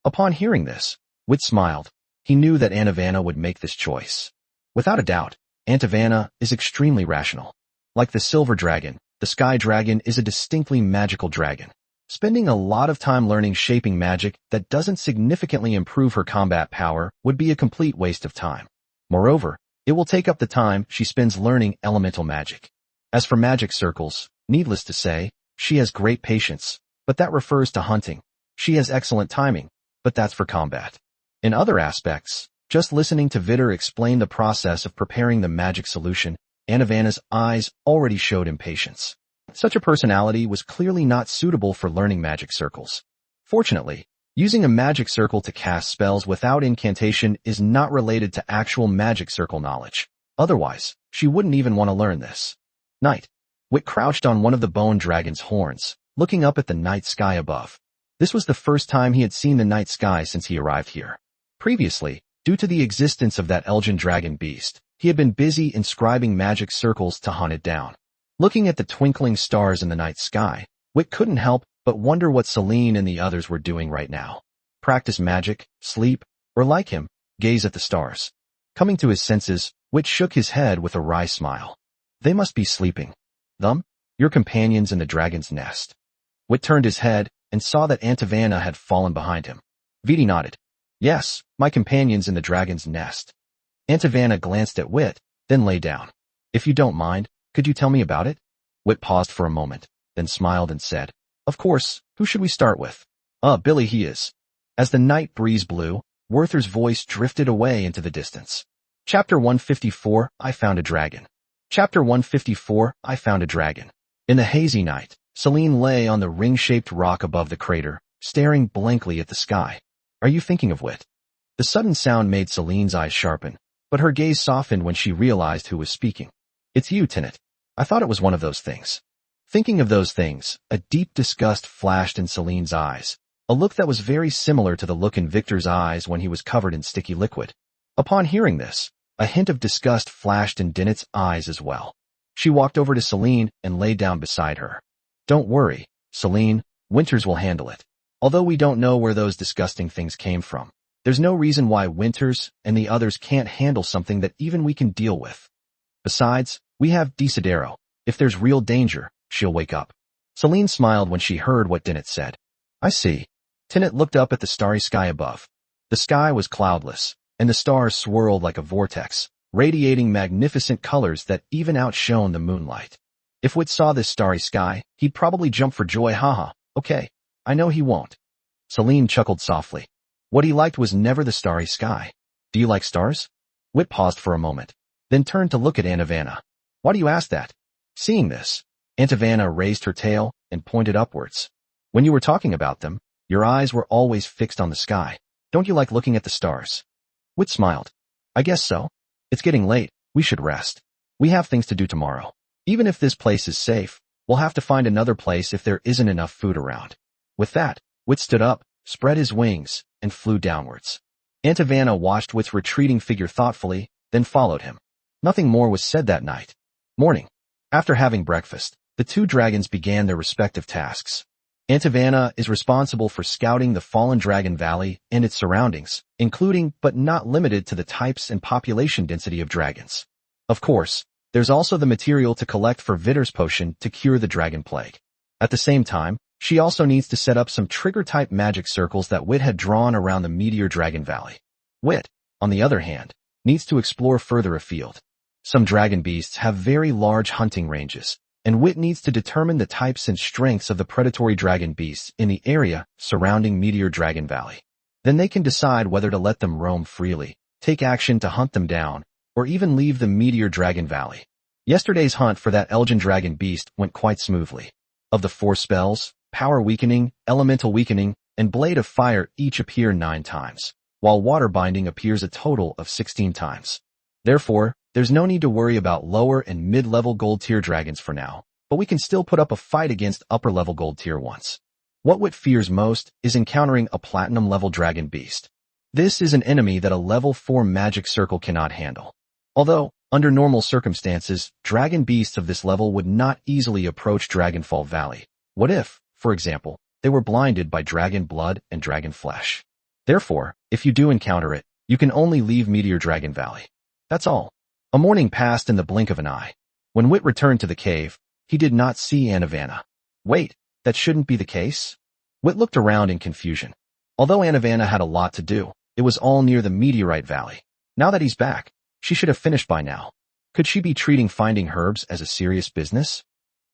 Upon hearing this, Wit smiled. He knew that Aunt Ivana would make this choice. Without a doubt, Aunt Ivana is extremely rational. Like the silver dragon, the sky dragon is a distinctly magical dragon. Spending a lot of time learning shaping magic that doesn't significantly improve her combat power would be a complete waste of time. Moreover, it will take up the time she spends learning elemental magic. As for magic circles, needless to say, she has great patience, but that refers to hunting. She has excellent timing, but that's for combat. In other aspects, just listening to Vittor explain the process of preparing the magic solution, Aunt Ivana's eyes already showed impatience. Such a personality was clearly not suitable for learning magic circles. Fortunately, using a magic circle to cast spells without incantation is not related to actual magic circle knowledge. Otherwise, she wouldn't even want to learn this. Night. Wit crouched on one of the bone dragon's horns, looking up at the night sky above. This was the first time he had seen the night sky since he arrived here. Previously, due to the existence of that Elgin dragon beast, he had been busy inscribing magic circles to hunt it down. Looking at the twinkling stars in the night sky, Wit couldn't help but wonder what Celine and the others were doing right now. Practice magic, sleep, or like him, gaze at the stars. Coming to his senses, Wit shook his head with a wry smile. They must be sleeping. Them? Your companions in the dragon's nest. Wit turned his head and saw that Aunt Ivana had fallen behind him. Vittor nodded. Yes, my companions in the dragon's nest. Aunt Ivana glanced at Wit, then lay down. If you don't mind, could you tell me about it? Wit paused for a moment, then smiled and said, Of course, who should we start with? Billy he is. As the night breeze blew, Werther's voice drifted away into the distance. Chapter 154, I Found a Dragon. Chapter 154, I Found a Dragon. In the hazy night, Celine lay on the ring-shaped rock above the crater, staring blankly at the sky. Are you thinking of Wit? The sudden sound made Celine's eyes sharpen, but her gaze softened when she realized who was speaking. It's you, Tenet. I thought it was one of those things. Thinking of those things, a deep disgust flashed in Celine's eyes, a look that was very similar to the look in Victor's eyes when he was covered in sticky liquid. Upon hearing this, a hint of disgust flashed in Tenet's eyes as well. She walked over to Celine and lay down beside her. Don't worry, Celine, Winters will handle it. Although we don't know where those disgusting things came from, there's no reason why Winters and the others can't handle something that even we can deal with. Besides, we have Desidero. If there's real danger, she'll wake up. Celine smiled when she heard what Tenet said. I see. Tenet looked up at the starry sky above. The sky was cloudless, and the stars swirled like a vortex, radiating magnificent colors that even outshone the moonlight. If Witt saw this starry sky, he'd probably jump for joy. Haha, okay, I know he won't. Celine chuckled softly. What he liked was never the starry sky. Do you like stars? Witt paused for a moment, then turned to look at Aunt Ivana. Why do you ask that? Seeing this, Aunt Ivana raised her tail and pointed upwards. When you were talking about them, your eyes were always fixed on the sky. Don't you like looking at the stars? Witt smiled. I guess so. It's getting late. We should rest. We have things to do tomorrow. Even if this place is safe, we'll have to find another place if there isn't enough food around. With that, Witt stood up, spread his wings, and flew downwards. Aunt Ivana watched Witt's retreating figure thoughtfully, then followed him. Nothing more was said that night. Morning. After having breakfast, the two dragons began their respective tasks. Aunt Ivana is responsible for scouting the Fallen Dragon Valley and its surroundings, including but not limited to the types and population density of dragons. Of course, there's also the material to collect for Vittor's potion to cure the dragon plague. At the same time, she also needs to set up some trigger-type magic circles that Witt had drawn around the Meteor Dragon Valley. Witt, on the other hand, needs to explore further afield. Some dragon beasts have very large hunting ranges, and Witt needs to determine the types and strengths of the predatory dragon beasts in the area surrounding Meteor Dragon Valley. Then they can decide whether to let them roam freely, take action to hunt them down, or even leave the Meteor Dragon Valley. Yesterday's hunt for that Elgin dragon beast went quite smoothly. Of the 4 spells, Power Weakening, Elemental Weakening, and Blade of Fire each appear 9 times, while Water Binding appears a total of 16 times. Therefore, there's no need to worry about lower and mid-level gold tier dragons for now, but we can still put up a fight against upper-level gold tier ones. What Witt fears most is encountering a platinum-level dragon beast. This is an enemy that a level 4 magic circle cannot handle. Although, under normal circumstances, dragon beasts of this level would not easily approach Dragonfall Valley. What if, for example, they were blinded by dragon blood and dragon flesh? Therefore, if you do encounter it, you can only leave Meteor Dragon Valley. That's all. A morning passed in the blink of an eye. When Witt returned to the cave, he did not see Aunt Ivana. Wait, that shouldn't be the case? Witt looked around in confusion. Although Aunt Ivana had a lot to do, it was all near the Meteorite Valley. Now that he's back, she should have finished by now. Could she be treating finding herbs as a serious business?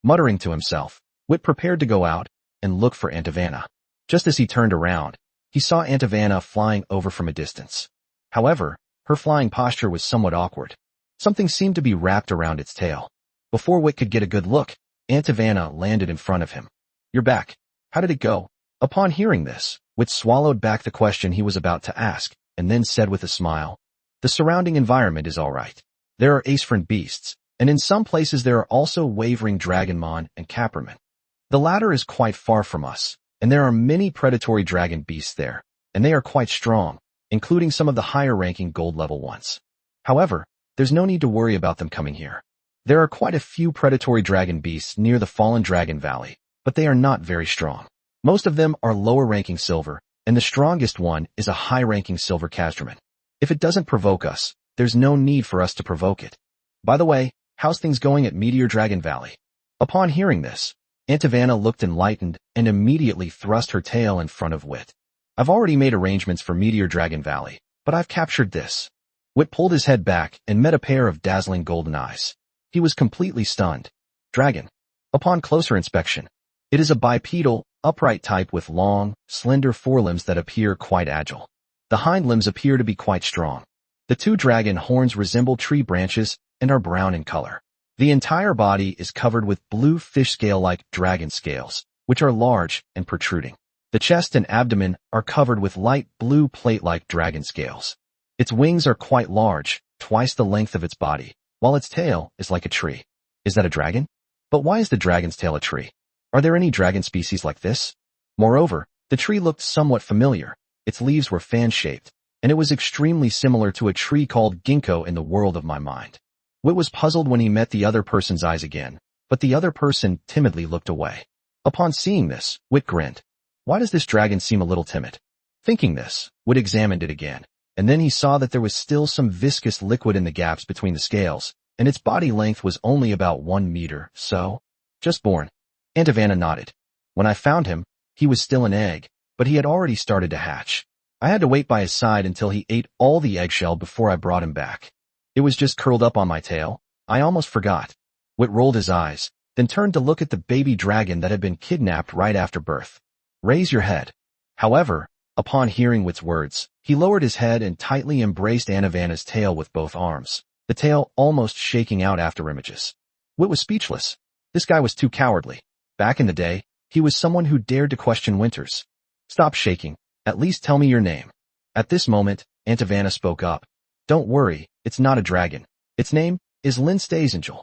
Muttering to himself, Witt prepared to go out and look for Aunt Ivana. Just as he turned around, he saw Aunt Ivana flying over from a distance. However, her flying posture was somewhat awkward. Something seemed to be wrapped around its tail. Before Witt could get a good look, Aunt Ivana landed in front of him. You're back. How did it go? Upon hearing this, Witt swallowed back the question he was about to ask, and then said with a smile, the surrounding environment is all right. There are ace-friend beasts, and in some places there are also wavering dragonmon and caperman. The latter is quite far from us, and there are many predatory dragon beasts there, and they are quite strong, including some of the higher-ranking gold-level ones. However, there's no need to worry about them coming here. There are quite a few predatory dragon beasts near the Fallen Dragon Valley, but they are not very strong. Most of them are lower-ranking silver, and the strongest one is a high-ranking silver castraman. If it doesn't provoke us, there's no need for us to provoke it. By the way, how's things going at Meteor Dragon Valley? Upon hearing this, Aunt Ivana looked enlightened and immediately thrust her tail in front of Witt. I've already made arrangements for Meteor Dragon Valley, but I've captured this. Witt pulled his head back and met a pair of dazzling golden eyes. He was completely stunned. Dragon. Upon closer inspection, it is a bipedal, upright type with long, slender forelimbs that appear quite agile. The hind limbs appear to be quite strong. The 2 dragon horns resemble tree branches and are brown in color. The entire body is covered with blue fish scale-like dragon scales, which are large and protruding. The chest and abdomen are covered with light blue plate-like dragon scales. Its wings are quite large, twice the length of its body, while its tail is like a tree. Is that a dragon? But why is the dragon's tail a tree? Are there any dragon species like this? Moreover, the tree looked somewhat familiar. Its leaves were fan-shaped, and it was extremely similar to a tree called ginkgo in the world of my mind. Wit was puzzled when he met the other person's eyes again, but the other person timidly looked away. Upon seeing this, Wit grinned. Why does this dragon seem a little timid? Thinking this, Wit examined it again, and then he saw that there was still some viscous liquid in the gaps between the scales, and its body length was only about 1 meter, so... Just born. Aunt Havana nodded. When I found him, he was still an egg, but he had already started to hatch. I had to wait by his side until he ate all the eggshell before I brought him back. It was just curled up on my tail. I almost forgot. Wit rolled his eyes, then turned to look at the baby dragon that had been kidnapped right after birth. Raise your head. However, upon hearing Wit's words, he lowered his head and tightly embraced Aunt Havana's tail with both arms, the tail almost shaking out after images. Wit was speechless. This guy was too cowardly. Back in the day, he was someone who dared to question Winters. Stop shaking. At least tell me your name. At this moment, Aunt Havana spoke up. Don't worry, it's not a dragon. Its name is Linstazangel.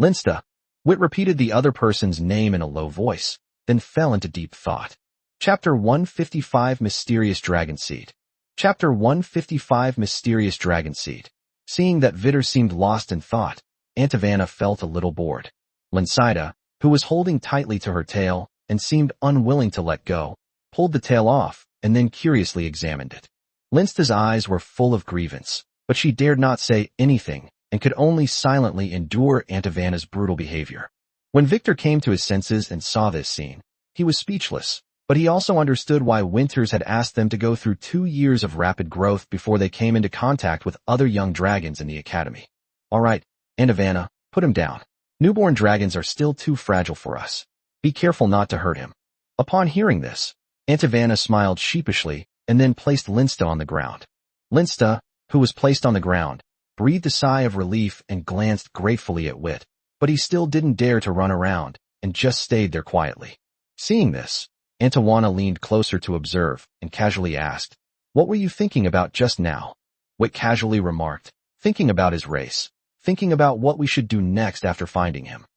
Linsta. Wit repeated the other person's name in a low voice, then fell into deep thought. Chapter 155 Mysterious Dragon Seed. Chapter 155 Mysterious Dragon Seed. Seeing that Vittor seemed lost in thought, Aunt Havana felt a little bored. Linsida, who was holding tightly to her tail and seemed unwilling to let go, pulled the tail off and then curiously examined it. Linsta's eyes were full of grievance, but she dared not say anything and could only silently endure Aunt Havana's brutal behavior. When Vittor came to his senses and saw this scene, he was speechless, but he also understood why Winters had asked them to go through 2 years of rapid growth before they came into contact with other young dragons in the academy. All right, Aunt Havana, put him down. Newborn dragons are still too fragile for us. Be careful not to hurt him. Upon hearing this, Aunt Havana smiled sheepishly and then placed Linsta on the ground. Linsta, who was placed on the ground, breathed a sigh of relief and glanced gratefully at Wit, but he still didn't dare to run around and just stayed there quietly. Seeing this, Aunt Havana leaned closer to observe and casually asked, What were you thinking about just now? Wit casually remarked, thinking about his race, thinking about what we should do next after finding him.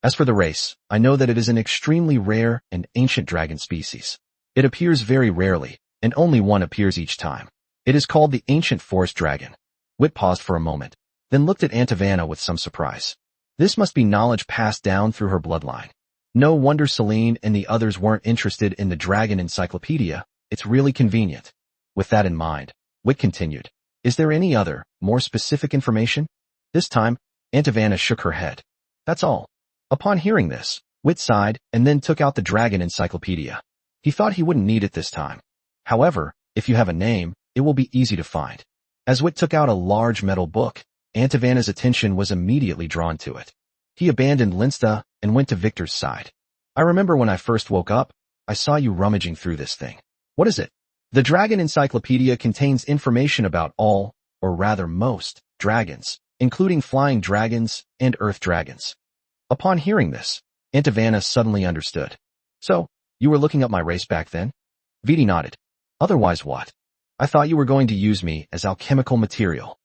As for the race, I know that it is an extremely rare and ancient dragon species. It appears very rarely, and only one appears each time. It is called the ancient forest dragon. Wit paused for a moment, then looked at Aunt Havana with some surprise. This must be knowledge passed down through her bloodline. No wonder Celine and the others weren't interested in the dragon encyclopedia. It's really convenient. With that in mind, Wit continued, Is there any other, more specific information? This time, Aunt Havana shook her head. That's all. Upon hearing this, Wit sighed and then took out the dragon encyclopedia. He thought he wouldn't need it this time. However, if you have a name, it will be easy to find. As Wit took out a large metal book, Aunt Havana's attention was immediately drawn to it. He abandoned Linsta and went to Victor's side. I remember when I first woke up, I saw you rummaging through this thing. What is it? The dragon encyclopedia contains information about all, or rather most, dragons, including flying dragons and earth dragons. Upon hearing this, Aunt Havana suddenly understood. So, you were looking up my race back then? Viti nodded. Otherwise what? I thought you were going to use me as alchemical material.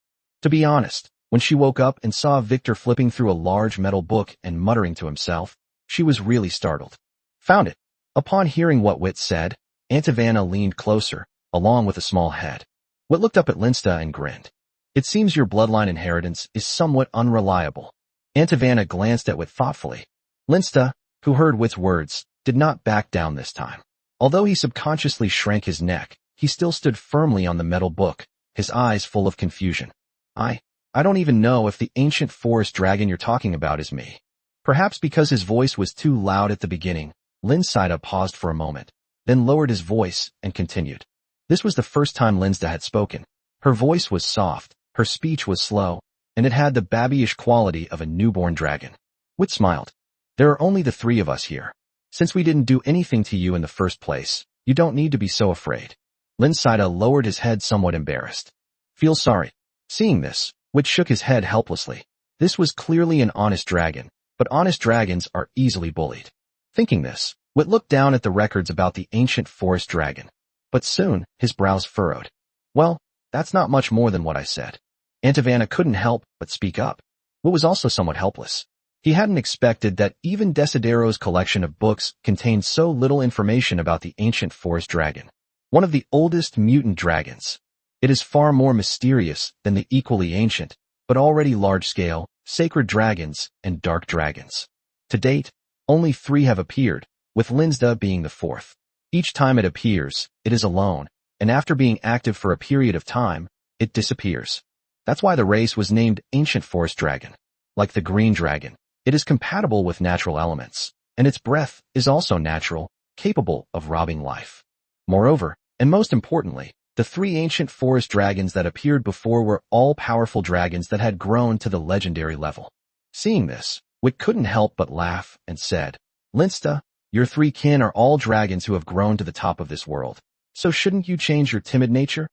To be honest, when she woke up and saw Vittor flipping through a large metal book and muttering to himself, she was really startled. Found it. Upon hearing what Wit said, Aunt Havana leaned closer, along with a small head. Wit looked up at Linsta and grinned. It seems your bloodline inheritance is somewhat unreliable. Aunt Havana glanced at Wit thoughtfully. Linsta, who heard Wit's words, did not back down this time. Although he subconsciously shrank his neck, he still stood firmly on the metal book, his eyes full of confusion. I don't even know if the ancient forest dragon you're talking about is me. Perhaps because his voice was too loud at the beginning, Linsida paused for a moment, then lowered his voice and continued. This was the first time Linsta had spoken. Her voice was soft, her speech was slow, and it had the babyish quality of a newborn dragon. Wit smiled. There are only the 3 of us here. Since we didn't do anything to you in the first place, you don't need to be so afraid. Linsida lowered his head somewhat embarrassed. Feel sorry. Seeing this, Wit shook his head helplessly. This was clearly an honest dragon, but honest dragons are easily bullied. Thinking this, Wit looked down at the records about the ancient forest dragon. But soon, his brows furrowed. Well, that's not much more than what I said. Antivana couldn't help but speak up. Wit was also somewhat helpless. He hadn't expected that even Desidero's collection of books contained so little information about the ancient forest dragon, one of the oldest mutant dragons. It is far more mysterious than the equally ancient, but already large-scale, sacred dragons and dark dragons. To date, only 3 have appeared, with Linzda being the 4th. Each time it appears, it is alone, and after being active for a period of time, it disappears. That's why the race was named Ancient Forest Dragon. Like the green dragon, it is compatible with natural elements, and its breath is also natural, capable of robbing life. Moreover, and most importantly, the 3 ancient forest dragons that appeared before were all powerful dragons that had grown to the legendary level. Seeing this, Wit couldn't help but laugh and said, Linzda, your 3 kin are all dragons who have grown to the top of this world, so shouldn't you change your timid nature?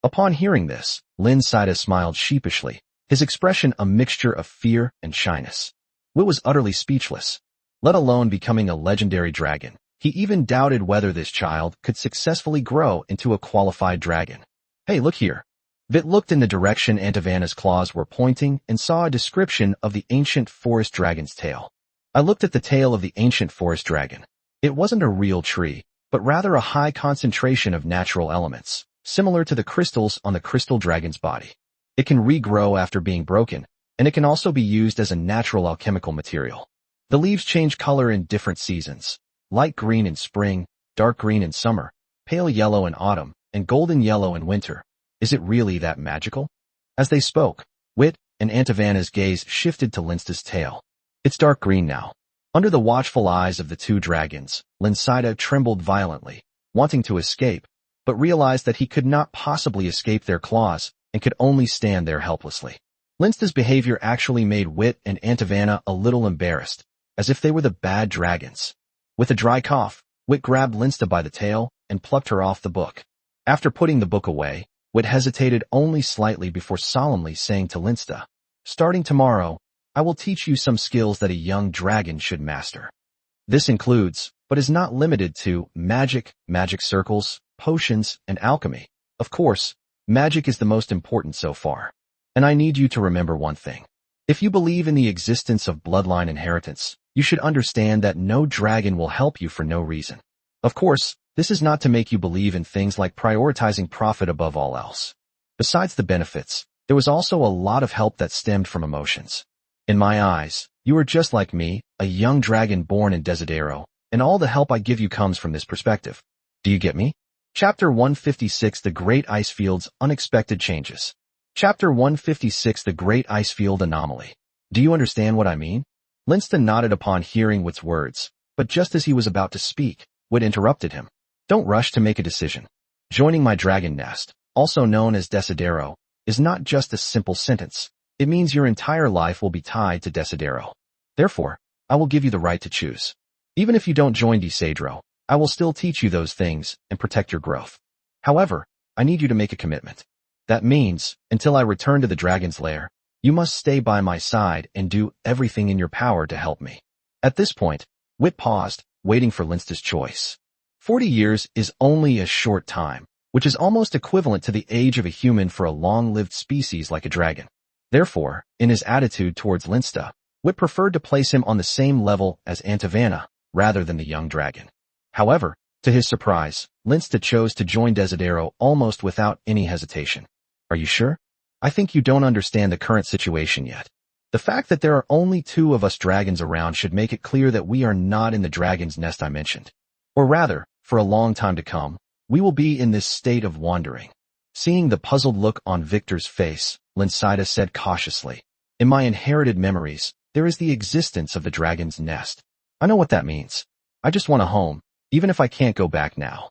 Upon hearing this, Linzda smiled sheepishly, his expression a mixture of fear and shyness. Wit was utterly speechless. Let alone becoming a legendary dragon, he even doubted whether this child could successfully grow into a qualified dragon. Hey, look here. Vit looked in the direction Antivana's claws were pointing and saw a description of the ancient forest dragon's tail. I looked at the tail of the ancient forest dragon. It wasn't a real tree, but rather a high concentration of natural elements, similar to the crystals on the crystal dragon's body. It can regrow after being broken, and it can also be used as a natural alchemical material. The leaves change color in different seasons, light green in spring, dark green in summer, pale yellow in autumn, and golden yellow in winter. Is it really that magical? As they spoke, Wit and Antivana's gaze shifted to Linzda's tail. It's dark green now. Under the watchful eyes of the 2 dragons, Linzda trembled violently, wanting to escape, but realized that he could not possibly escape their claws and could only stand there helplessly. Linzda's behavior actually made Wit and Antivana a little embarrassed, as if they were the bad dragons. With a dry cough, Wit grabbed Linzda by the tail and plucked her off the book. After putting the book away, Wit hesitated only slightly before solemnly saying to Linzda, Starting tomorrow, I will teach you some skills that a young dragon should master. This includes, but is not limited to, magic circles, potions, and alchemy. Of course, magic is the most important so far. And I need you to remember one thing. If you believe in the existence of bloodline inheritance, you should understand that no dragon will help you for no reason. Of course, this is not to make you believe in things like prioritizing profit above all else. Besides the benefits, there was also a lot of help that stemmed from emotions. In my eyes, you are just like me, a young dragon born in Desidero, and all the help I give you comes from this perspective. Do you get me? Chapter 156 The Great Icefield's Unexpected Changes. Chapter 156 The Great Icefield Anomaly. Do you understand what I mean? Linzda nodded upon hearing Wit's words, but just as he was about to speak, Wit interrupted him. Don't rush to make a decision. Joining my dragon nest, also known as Desidero, is not just a simple sentence. It means your entire life will be tied to Desidero. Therefore, I will give you the right to choose. Even if you don't join Desidero, I will still teach you those things and protect your growth. However, I need you to make a commitment. That means, until I return to the dragon's lair, you must stay by my side and do everything in your power to help me. At this point, Wit paused, waiting for Linzda's choice. 40 years is only a short time, which is almost equivalent to the age of a human for a long-lived species like a dragon. Therefore, in his attitude towards Linzda, Wit preferred to place him on the same level as Antivana, rather than the young dragon. However, to his surprise, Linzda chose to join Desidero almost without any hesitation. Are you sure? I think you don't understand the current situation yet. The fact that there are only 2 of us dragons around should make it clear that we are not in the dragon's nest I mentioned. Or rather, for a long time to come, we will be in this state of wandering. Seeing the puzzled look on Victor's face, Linzda said cautiously, In my inherited memories, there is the existence of the dragon's nest. I know what that means. I just want a home, even if I can't go back now.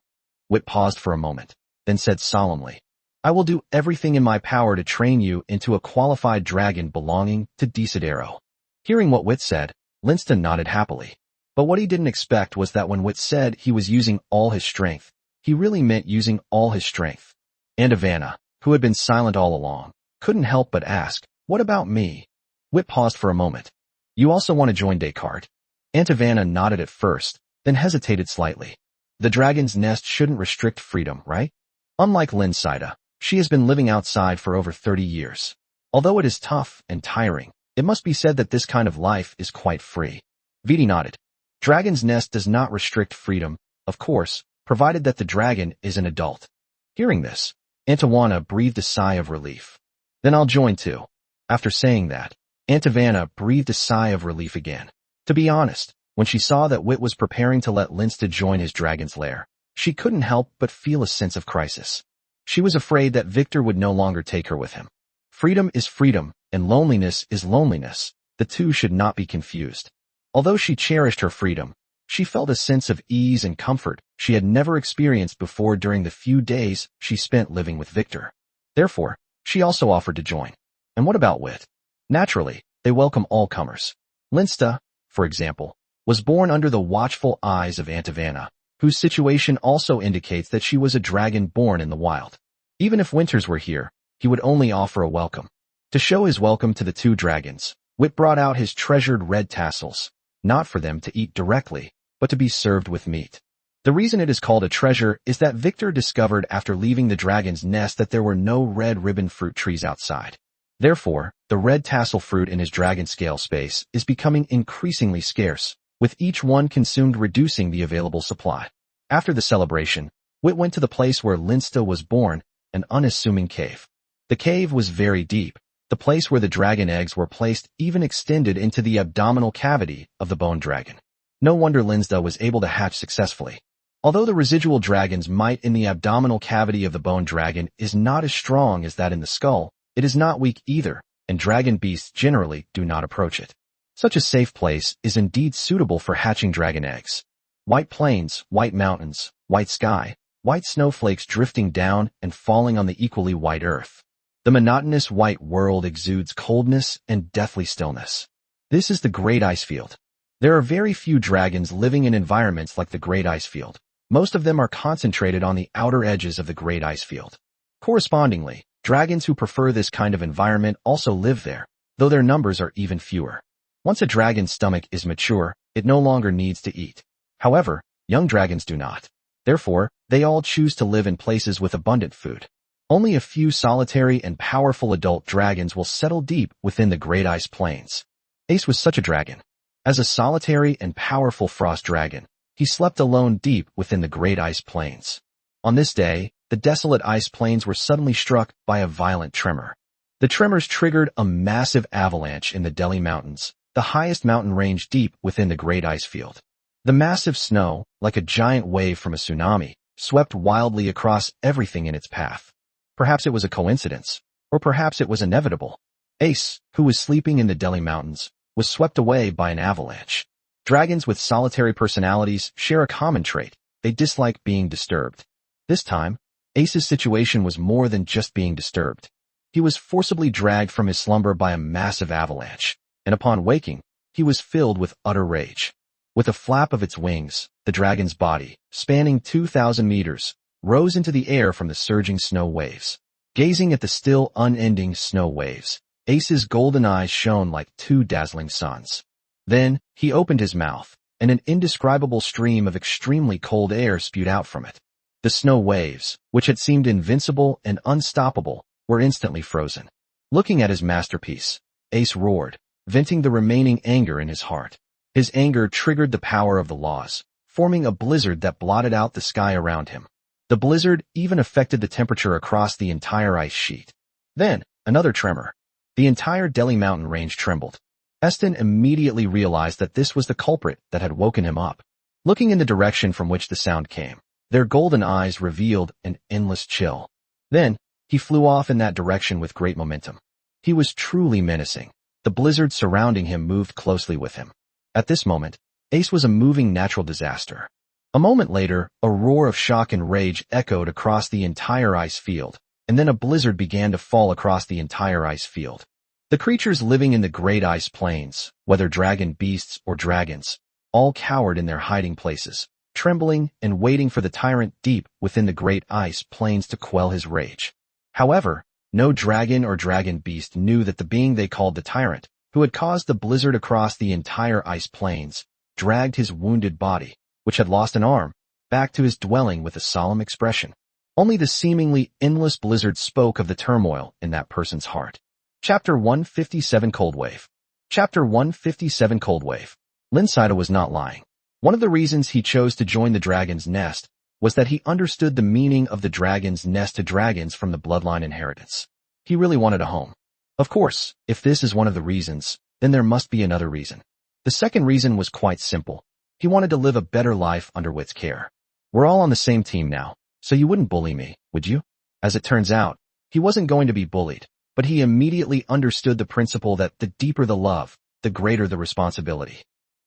Wit paused for a moment, then said solemnly, I will do everything in my power to train you into a qualified dragon belonging to Desidero. Hearing what Wit said, Linzda nodded happily. But what he didn't expect was that when Wit said he was using all his strength, he really meant using all his strength. Antivana, who had been silent all along, couldn't help but ask, What about me? Wit paused for a moment. You also want to join Descartes? Antivana nodded at first, then hesitated slightly. The dragon's nest shouldn't restrict freedom, right? Unlike Linsida, she has been living outside for over 30 years. Although it is tough and tiring, it must be said that this kind of life is quite free. Viti nodded. Dragon's nest does not restrict freedom, of course, provided that the dragon is an adult. Hearing this, Antawana breathed a sigh of relief. Then I'll join too. After saying that, Antavanna breathed a sigh of relief again. To be honest, when she saw that Wit was preparing to let Linsta join his dragon's lair, she couldn't help but feel a sense of crisis. She was afraid that Vittor would no longer take her with him. Freedom is freedom, and loneliness is loneliness. The two should not be confused. Although she cherished her freedom, she felt a sense of ease and comfort she had never experienced before during the few days she spent living with Vittor. Therefore, she also offered to join. And what about Wit? Naturally, they welcome all comers. Linsta, for example, was born under the watchful eyes of Antavanna, whose situation also indicates that she was a dragon born in the wild. Even if Winters were here, he would only offer a welcome. To show his welcome to the two dragons, Wit brought out his treasured red tassels, not for them to eat directly, but to be served with meat. The reason it is called a treasure is that Vittor discovered after leaving the dragon's nest that there were no red ribbon fruit trees outside. Therefore, the red tassel fruit in his dragon scale space is becoming increasingly scarce, with each one consumed reducing the available supply. After the celebration, Wit went to the place where Linsta was born, an unassuming cave. The cave was very deep. The place where the dragon eggs were placed even extended into the abdominal cavity of the bone dragon. No wonder Linsta was able to hatch successfully. Although the residual dragon's might in the abdominal cavity of the bone dragon is not as strong as that in the skull, it is not weak either, and dragon beasts generally do not approach it. Such a safe place is indeed suitable for hatching dragon eggs. White plains, white mountains, white sky, white snowflakes drifting down and falling on the equally white earth. The monotonous white world exudes coldness and deathly stillness. This is the Great Ice Field. There are very few dragons living in environments like the Great Ice Field. Most of them are concentrated on the outer edges of the Great Ice Field. Correspondingly, dragons who prefer this kind of environment also live there, though their numbers are even fewer. Once a dragon's stomach is mature, it no longer needs to eat. However, young dragons do not. Therefore, they all choose to live in places with abundant food. Only a few solitary and powerful adult dragons will settle deep within the Great Ice Plains. Ace was such a dragon. As a solitary and powerful frost dragon, he slept alone deep within the Great Ice Plains. On this day, the desolate ice plains were suddenly struck by a violent tremor. The tremors triggered a massive avalanche in the Delhi Mountains, the highest mountain range deep within the Great Ice Field. The massive snow, like a giant wave from a tsunami, swept wildly across everything in its path. Perhaps it was a coincidence, or perhaps it was inevitable. Ace, who was sleeping in the Delhi Mountains, was swept away by an avalanche. Dragons with solitary personalities share a common trait. They dislike being disturbed. This time, Ace's situation was more than just being disturbed. He was forcibly dragged from his slumber by a massive avalanche, and upon waking, he was filled with utter rage. With a flap of its wings, the dragon's body, spanning 2,000 meters, rose into the air from the surging snow waves. Gazing at the still unending snow waves, Ace's golden eyes shone like two dazzling suns. Then, he opened his mouth, and an indescribable stream of extremely cold air spewed out from it. The snow waves, which had seemed invincible and unstoppable, were instantly frozen. Looking at his masterpiece, Ace roared, venting the remaining anger in his heart. His anger triggered the power of the laws, forming a blizzard that blotted out the sky around him. The blizzard even affected the temperature across the entire ice sheet. Then, another tremor. The entire Delhi mountain range trembled. Eston immediately realized that this was the culprit that had woken him up. Looking in the direction from which the sound came, their golden eyes revealed an endless chill. Then, he flew off in that direction with great momentum. He was truly menacing. The blizzard surrounding him moved closely with him. At this moment, Ace was a moving natural disaster. A moment later, a roar of shock and rage echoed across the entire ice field, and then a blizzard began to fall across the entire ice field. The creatures living in the Great Ice Plains, whether dragon beasts or dragons, all cowered in their hiding places, trembling and waiting for the tyrant deep within the Great Ice Plains to quell his rage. However, no dragon or dragon beast knew that the being they called the tyrant, who had caused the blizzard across the entire ice plains, dragged his wounded body, which had lost an arm, back to his dwelling with a solemn expression. Only the seemingly endless blizzard spoke of the turmoil in that person's heart. Chapter 157 Cold Wave. Chapter 157 Cold Wave. Linsida was not lying. One of the reasons he chose to join the dragon's nest was that he understood the meaning of the dragon's nest to dragons from the bloodline inheritance. He really wanted a home. Of course, if this is one of the reasons, then there must be another reason. The second reason was quite simple. He wanted to live a better life under Wit's care. We're all on the same team now, so you wouldn't bully me, would you? As it turns out, he wasn't going to be bullied, but he immediately understood the principle that the deeper the love, the greater the responsibility.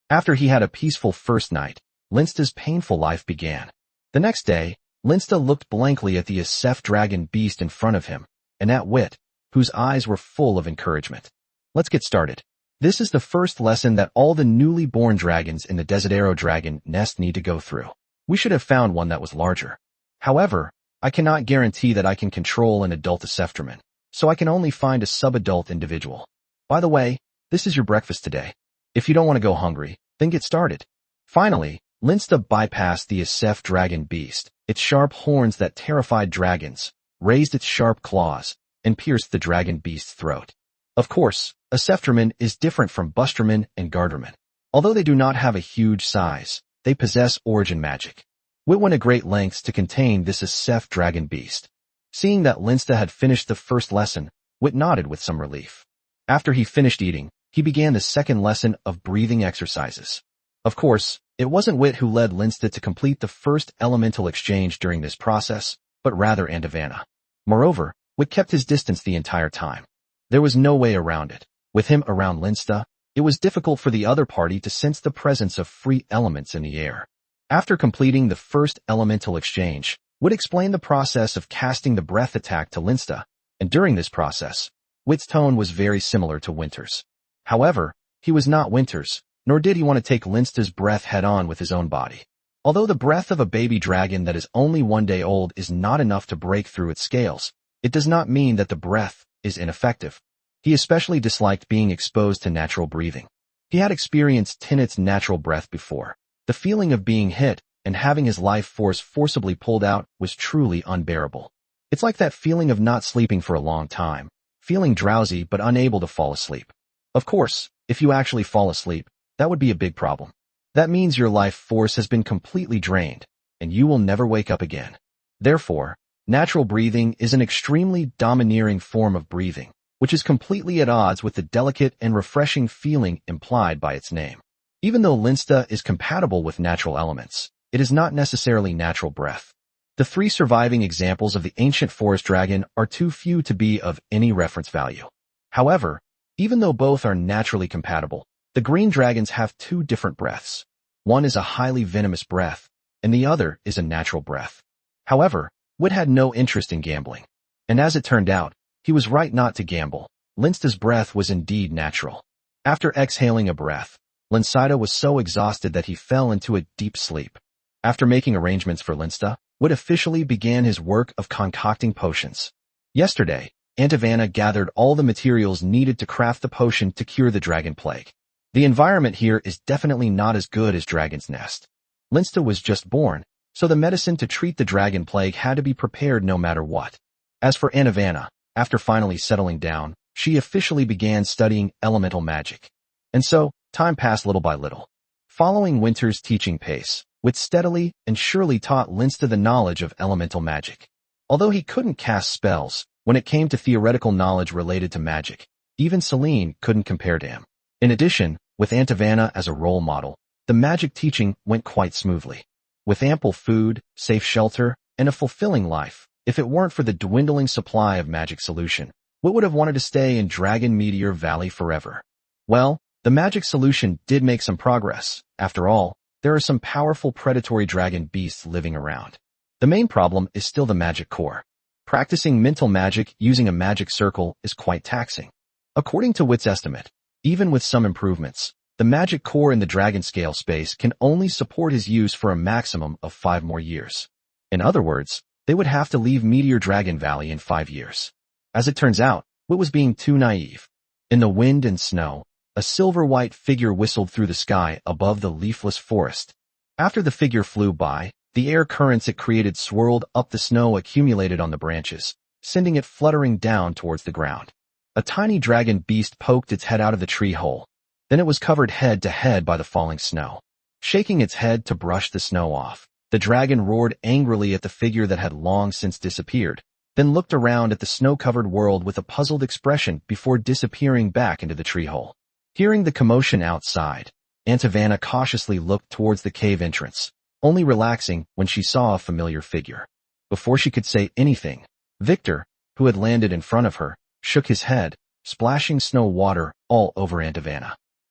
After he had a peaceful first night, Linsta's painful life began. The next day, Linsta looked blankly at the Asef dragon beast in front of him, and at Wit, whose eyes were full of encouragement. Let's get started. This is the first lesson that all the newly born dragons in the Auto-Devour dragon nest need to go through. We should have found one that was larger. However, I cannot guarantee that I can control an adult Asef dragon, so I can only find a sub-adult individual. By the way, this is your breakfast today. If you don't want to go hungry, then get started. Finally, Linsta bypassed the Asef dragon beast, its sharp horns that terrified dragons, raised its sharp claws, and pierced the dragon beast's throat. Of course, Asef dragon is different from Bustraman and Gardraman. Although they do not have a huge size, they possess origin magic. Wit went to great lengths to contain this Asef dragon beast. Seeing that Linsta had finished the first lesson, Wit nodded with some relief. After he finished eating, he began the second lesson of breathing exercises. Of course, it wasn't Wit who led Linsta to complete the first elemental exchange during this process, but rather Auto-Devour. Moreover, Wit kept his distance the entire time. There was no way around it. With him around Linsta, it was difficult for the other party to sense the presence of free elements in the air. After completing the first elemental exchange, Wit explained the process of casting the breath attack to Linsta, and during this process, Wit's tone was very similar to Winter's. However, he was not Winter's, nor did he want to take Linsta's breath head-on with his own body. Although the breath of a baby dragon that is only 1 day old is not enough to break through its scales, it does not mean that the breath is ineffective. He especially disliked being exposed to natural breathing. He had experienced Tinet's natural breath before. The feeling of being hit and having his life force forcibly pulled out was truly unbearable. It's like that feeling of not sleeping for a long time, feeling drowsy but unable to fall asleep. Of course, if you actually fall asleep, that would be a big problem. That means your life force has been completely drained, and you will never wake up again. Therefore, natural breathing is an extremely domineering form of breathing, which is completely at odds with the delicate and refreshing feeling implied by its name. Even though Linsta is compatible with natural elements, it is not necessarily natural breath. The 3 surviving examples of the ancient forest dragon are too few to be of any reference value. However, even though both are naturally compatible, the green dragons have 2 different breaths. One is a highly venomous breath, and the other is a natural breath. However, Wit had no interest in gambling. And as it turned out, he was right not to gamble. Linsta's breath was indeed natural. After exhaling a breath, Linsida was so exhausted that he fell into a deep sleep. After making arrangements for Linsta, Wit officially began his work of concocting potions. Yesterday, Auto-Devour gathered all the materials needed to craft the potion to cure the dragon plague. The environment here is definitely not as good as Dragon's Nest. Linsta was just born, so the medicine to treat the dragon plague had to be prepared no matter what. As for Auto-Devour, after finally settling down, she officially began studying elemental magic. And so, time passed little by little. Following Winter's teaching pace, Wit steadily and surely taught Linsta the knowledge of elemental magic. Although he couldn't cast spells, when it came to theoretical knowledge related to magic, even Celine couldn't compare to him. In addition, with Auto-Devour as a role model, the magic teaching went quite smoothly. With ample food, safe shelter, and a fulfilling life, if it weren't for the dwindling supply of magic solution, Wit would have wanted to stay in Dragon Meteor Valley forever. Well, the magic solution did make some progress. After all, there are some powerful predatory dragon beasts living around. The main problem is still the magic core. Practicing mental magic using a magic circle is quite taxing. According to Wit's estimate, even with some improvements, the magic core in the dragon scale space can only support his use for a maximum of 5 more years. In other words, they would have to leave Meteor Dragon Valley in 5 years. As it turns out, Wit was being too naive. In the wind and snow, a silver-white figure whistled through the sky above the leafless forest. After the figure flew by, the air currents it created swirled up the snow accumulated on the branches, sending it fluttering down towards the ground. A tiny dragon beast poked its head out of the tree hole. Then it was covered head to head by the falling snow. Shaking its head to brush the snow off, the dragon roared angrily at the figure that had long since disappeared, then looked around at the snow-covered world with a puzzled expression before disappearing back into the tree hole. Hearing the commotion outside, Aunt cautiously looked towards the cave entrance, only relaxing when she saw a familiar figure. Before she could say anything, Vittor, who had landed in front of her, shook his head, splashing snow water all over Aunt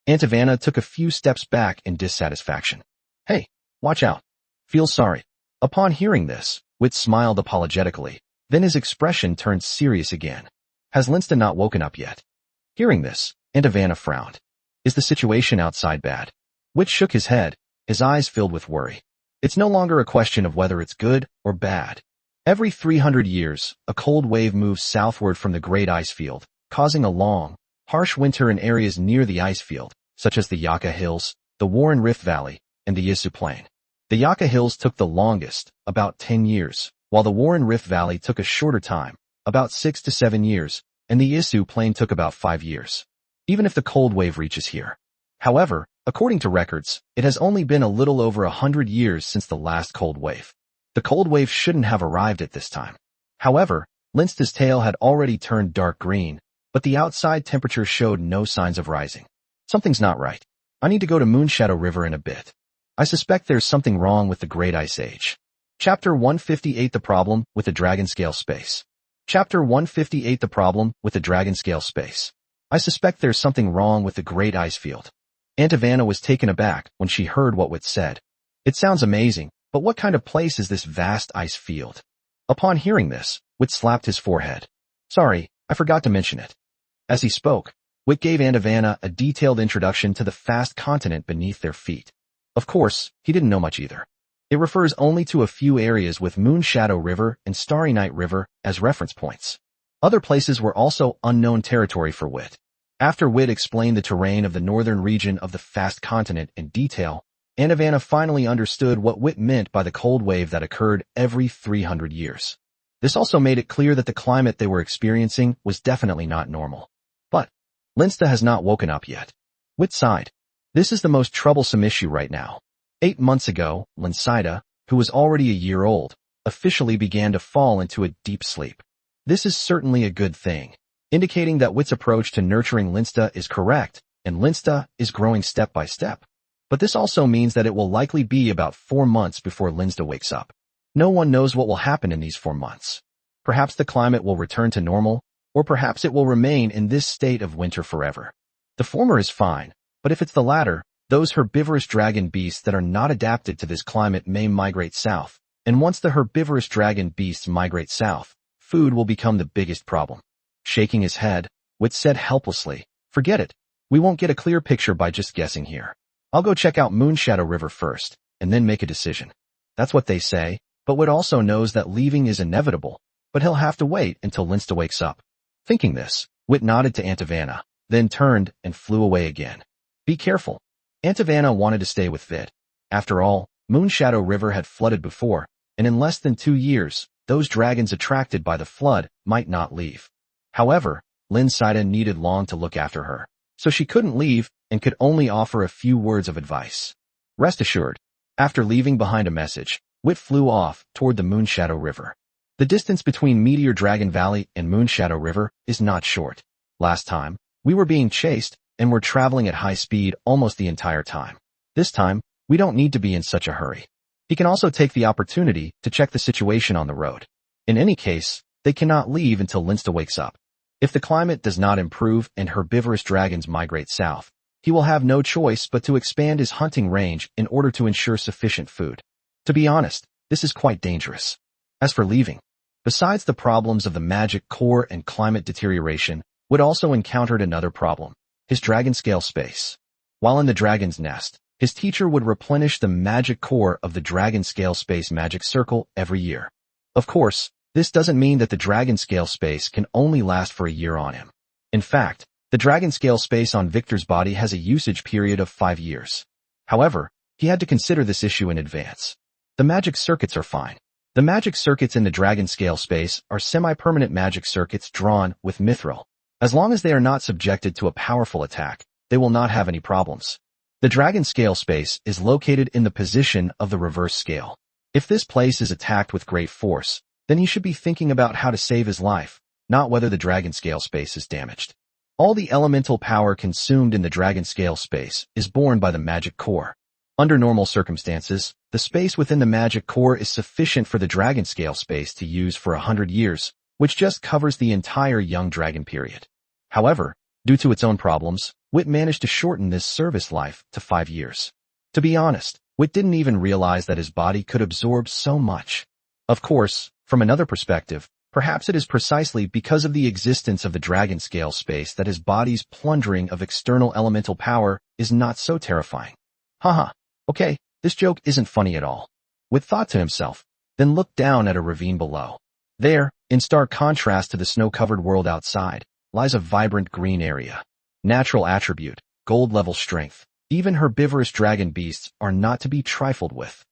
Aunt took a few steps back in dissatisfaction. "Hey, watch out. Feel sorry." Upon hearing this, Wit smiled apologetically, then his expression turned serious again. "Has Linsta not woken up yet?" Hearing this, Aunt frowned. "Is the situation outside bad?" Wit shook his head, his eyes filled with worry. "It's no longer a question of whether it's good or bad. Every 300 years, a cold wave moves southward from the Great Ice Field, causing a long, harsh winter in areas near the ice field, such as the Yaka Hills, the Warren Rift Valley, and the Isu Plain. The Yaka Hills took the longest, about 10 years, while the Warren Rift Valley took a shorter time, about 6 to 7 years, and the Isu Plain took about 5 years. Even if the cold wave reaches here. However, according to records, it has only been a little over 100 years since the last cold wave. The cold wave shouldn't have arrived at this time. However, Linsta's tail had already turned dark green, but the outside temperature showed no signs of rising. Something's not right. I need to go to Moonshadow River in a bit. I suspect there's something wrong with the Great Ice Age. Chapter 158 The Problem with the Dragon Scale Space. Chapter 158 The Problem with the Dragon Scale Space. I suspect there's something wrong with the Great Ice Field. Aunt was taken aback when she heard what Wit said. It sounds amazing, but what kind of place is this vast ice field? Upon hearing this, Wit slapped his forehead. "Sorry, I forgot to mention it." As he spoke, Wit gave Aunt a detailed introduction to the vast continent beneath their feet. Of course, he didn't know much either. It refers only to a few areas with Moonshadow River and Starry Night River as reference points. Other places were also unknown territory for Wit. After Wit explained the terrain of the northern region of the vast continent in detail, Aunt finally understood what Wit meant by the cold wave that occurred every 300 years. This also made it clear that the climate they were experiencing was definitely not normal. But Linsta has not woken up yet. Wit sighed. This is the most troublesome issue right now. 8 months ago, Linsida, who was already a year old, officially began to fall into a deep sleep. This is certainly a good thing, indicating that Wit's approach to nurturing Linsta is correct, and Linsta is growing step by step. But this also means that it will likely be about 4 months before Linsta wakes up. No one knows what will happen in these 4 months. Perhaps the climate will return to normal, or perhaps it will remain in this state of winter forever. The former is fine, but if it's the latter, those herbivorous dragon beasts that are not adapted to this climate may migrate south, and once the herbivorous dragon beasts migrate south, food will become the biggest problem. Shaking his head, Wit said helplessly, "Forget it. We won't get a clear picture by just guessing here. I'll go check out Moonshadow River first, and then make a decision." That's what they say, but Wit also knows that leaving is inevitable, but he'll have to wait until Linsta wakes up. Thinking this, Wit nodded to Aunt then turned and flew away again. "Be careful." Aunt wanted to stay with Vit. After all, Moonshadow River had flooded before, and in less than 2 years, those dragons attracted by the flood might not leave. However, Linsida needed long to look after her, so she couldn't leave and could only offer a few words of advice. Rest assured, after leaving behind a message, Wit flew off toward the Moonshadow River. The distance between Meteor Dragon Valley and Moonshadow River is not short. Last time, we were being chased and were traveling at high speed almost the entire time. This time, we don't need to be in such a hurry. He can also take the opportunity to check the situation on the road. In any case, they cannot leave until Linsta wakes up. If the climate does not improve and herbivorous dragons migrate south, he will have no choice but to expand his hunting range in order to ensure sufficient food. To be honest, this is quite dangerous. As for leaving, besides the problems of the magic core and climate deterioration, Wit also encountered another problem. His dragon scale space. While in the dragon's nest, his teacher would replenish the magic core of the dragon scale space magic circle every year. Of course, this doesn't mean that the dragon scale space can only last for a year on him. In fact, the dragon scale space on Vittor's body has a usage period of 5 years. However, He had to consider this issue in advance. The magic circuits are fine. The magic circuits in the dragon scale space are semi-permanent magic circuits drawn with mithril. As long as they are not subjected to a powerful attack, they will not have any problems. The dragon scale space is located in the position of the reverse scale. If this place is attacked with great force, then he should be thinking about how to save his life, not whether the dragon scale space is damaged. All the elemental power consumed in the dragon scale space is borne by the magic core. Under normal circumstances, the space within the magic core is sufficient for the dragon scale space to use for 100 years, which just covers the entire young dragon period. However, due to its own problems, Wit managed to shorten this service life to 5 years. To be honest, Wit didn't even realize that his body could absorb so much. Of course, from another perspective, perhaps it is precisely because of the existence of the dragon scale space that his body's plundering of external elemental power is not so terrifying. Haha, okay, this joke isn't funny at all. Wit thought to himself, then looked down at a ravine below. There, in stark contrast to the snow-covered world outside, lies a vibrant green area. Natural attribute, gold-level strength. Even herbivorous dragon beasts are not to be trifled with.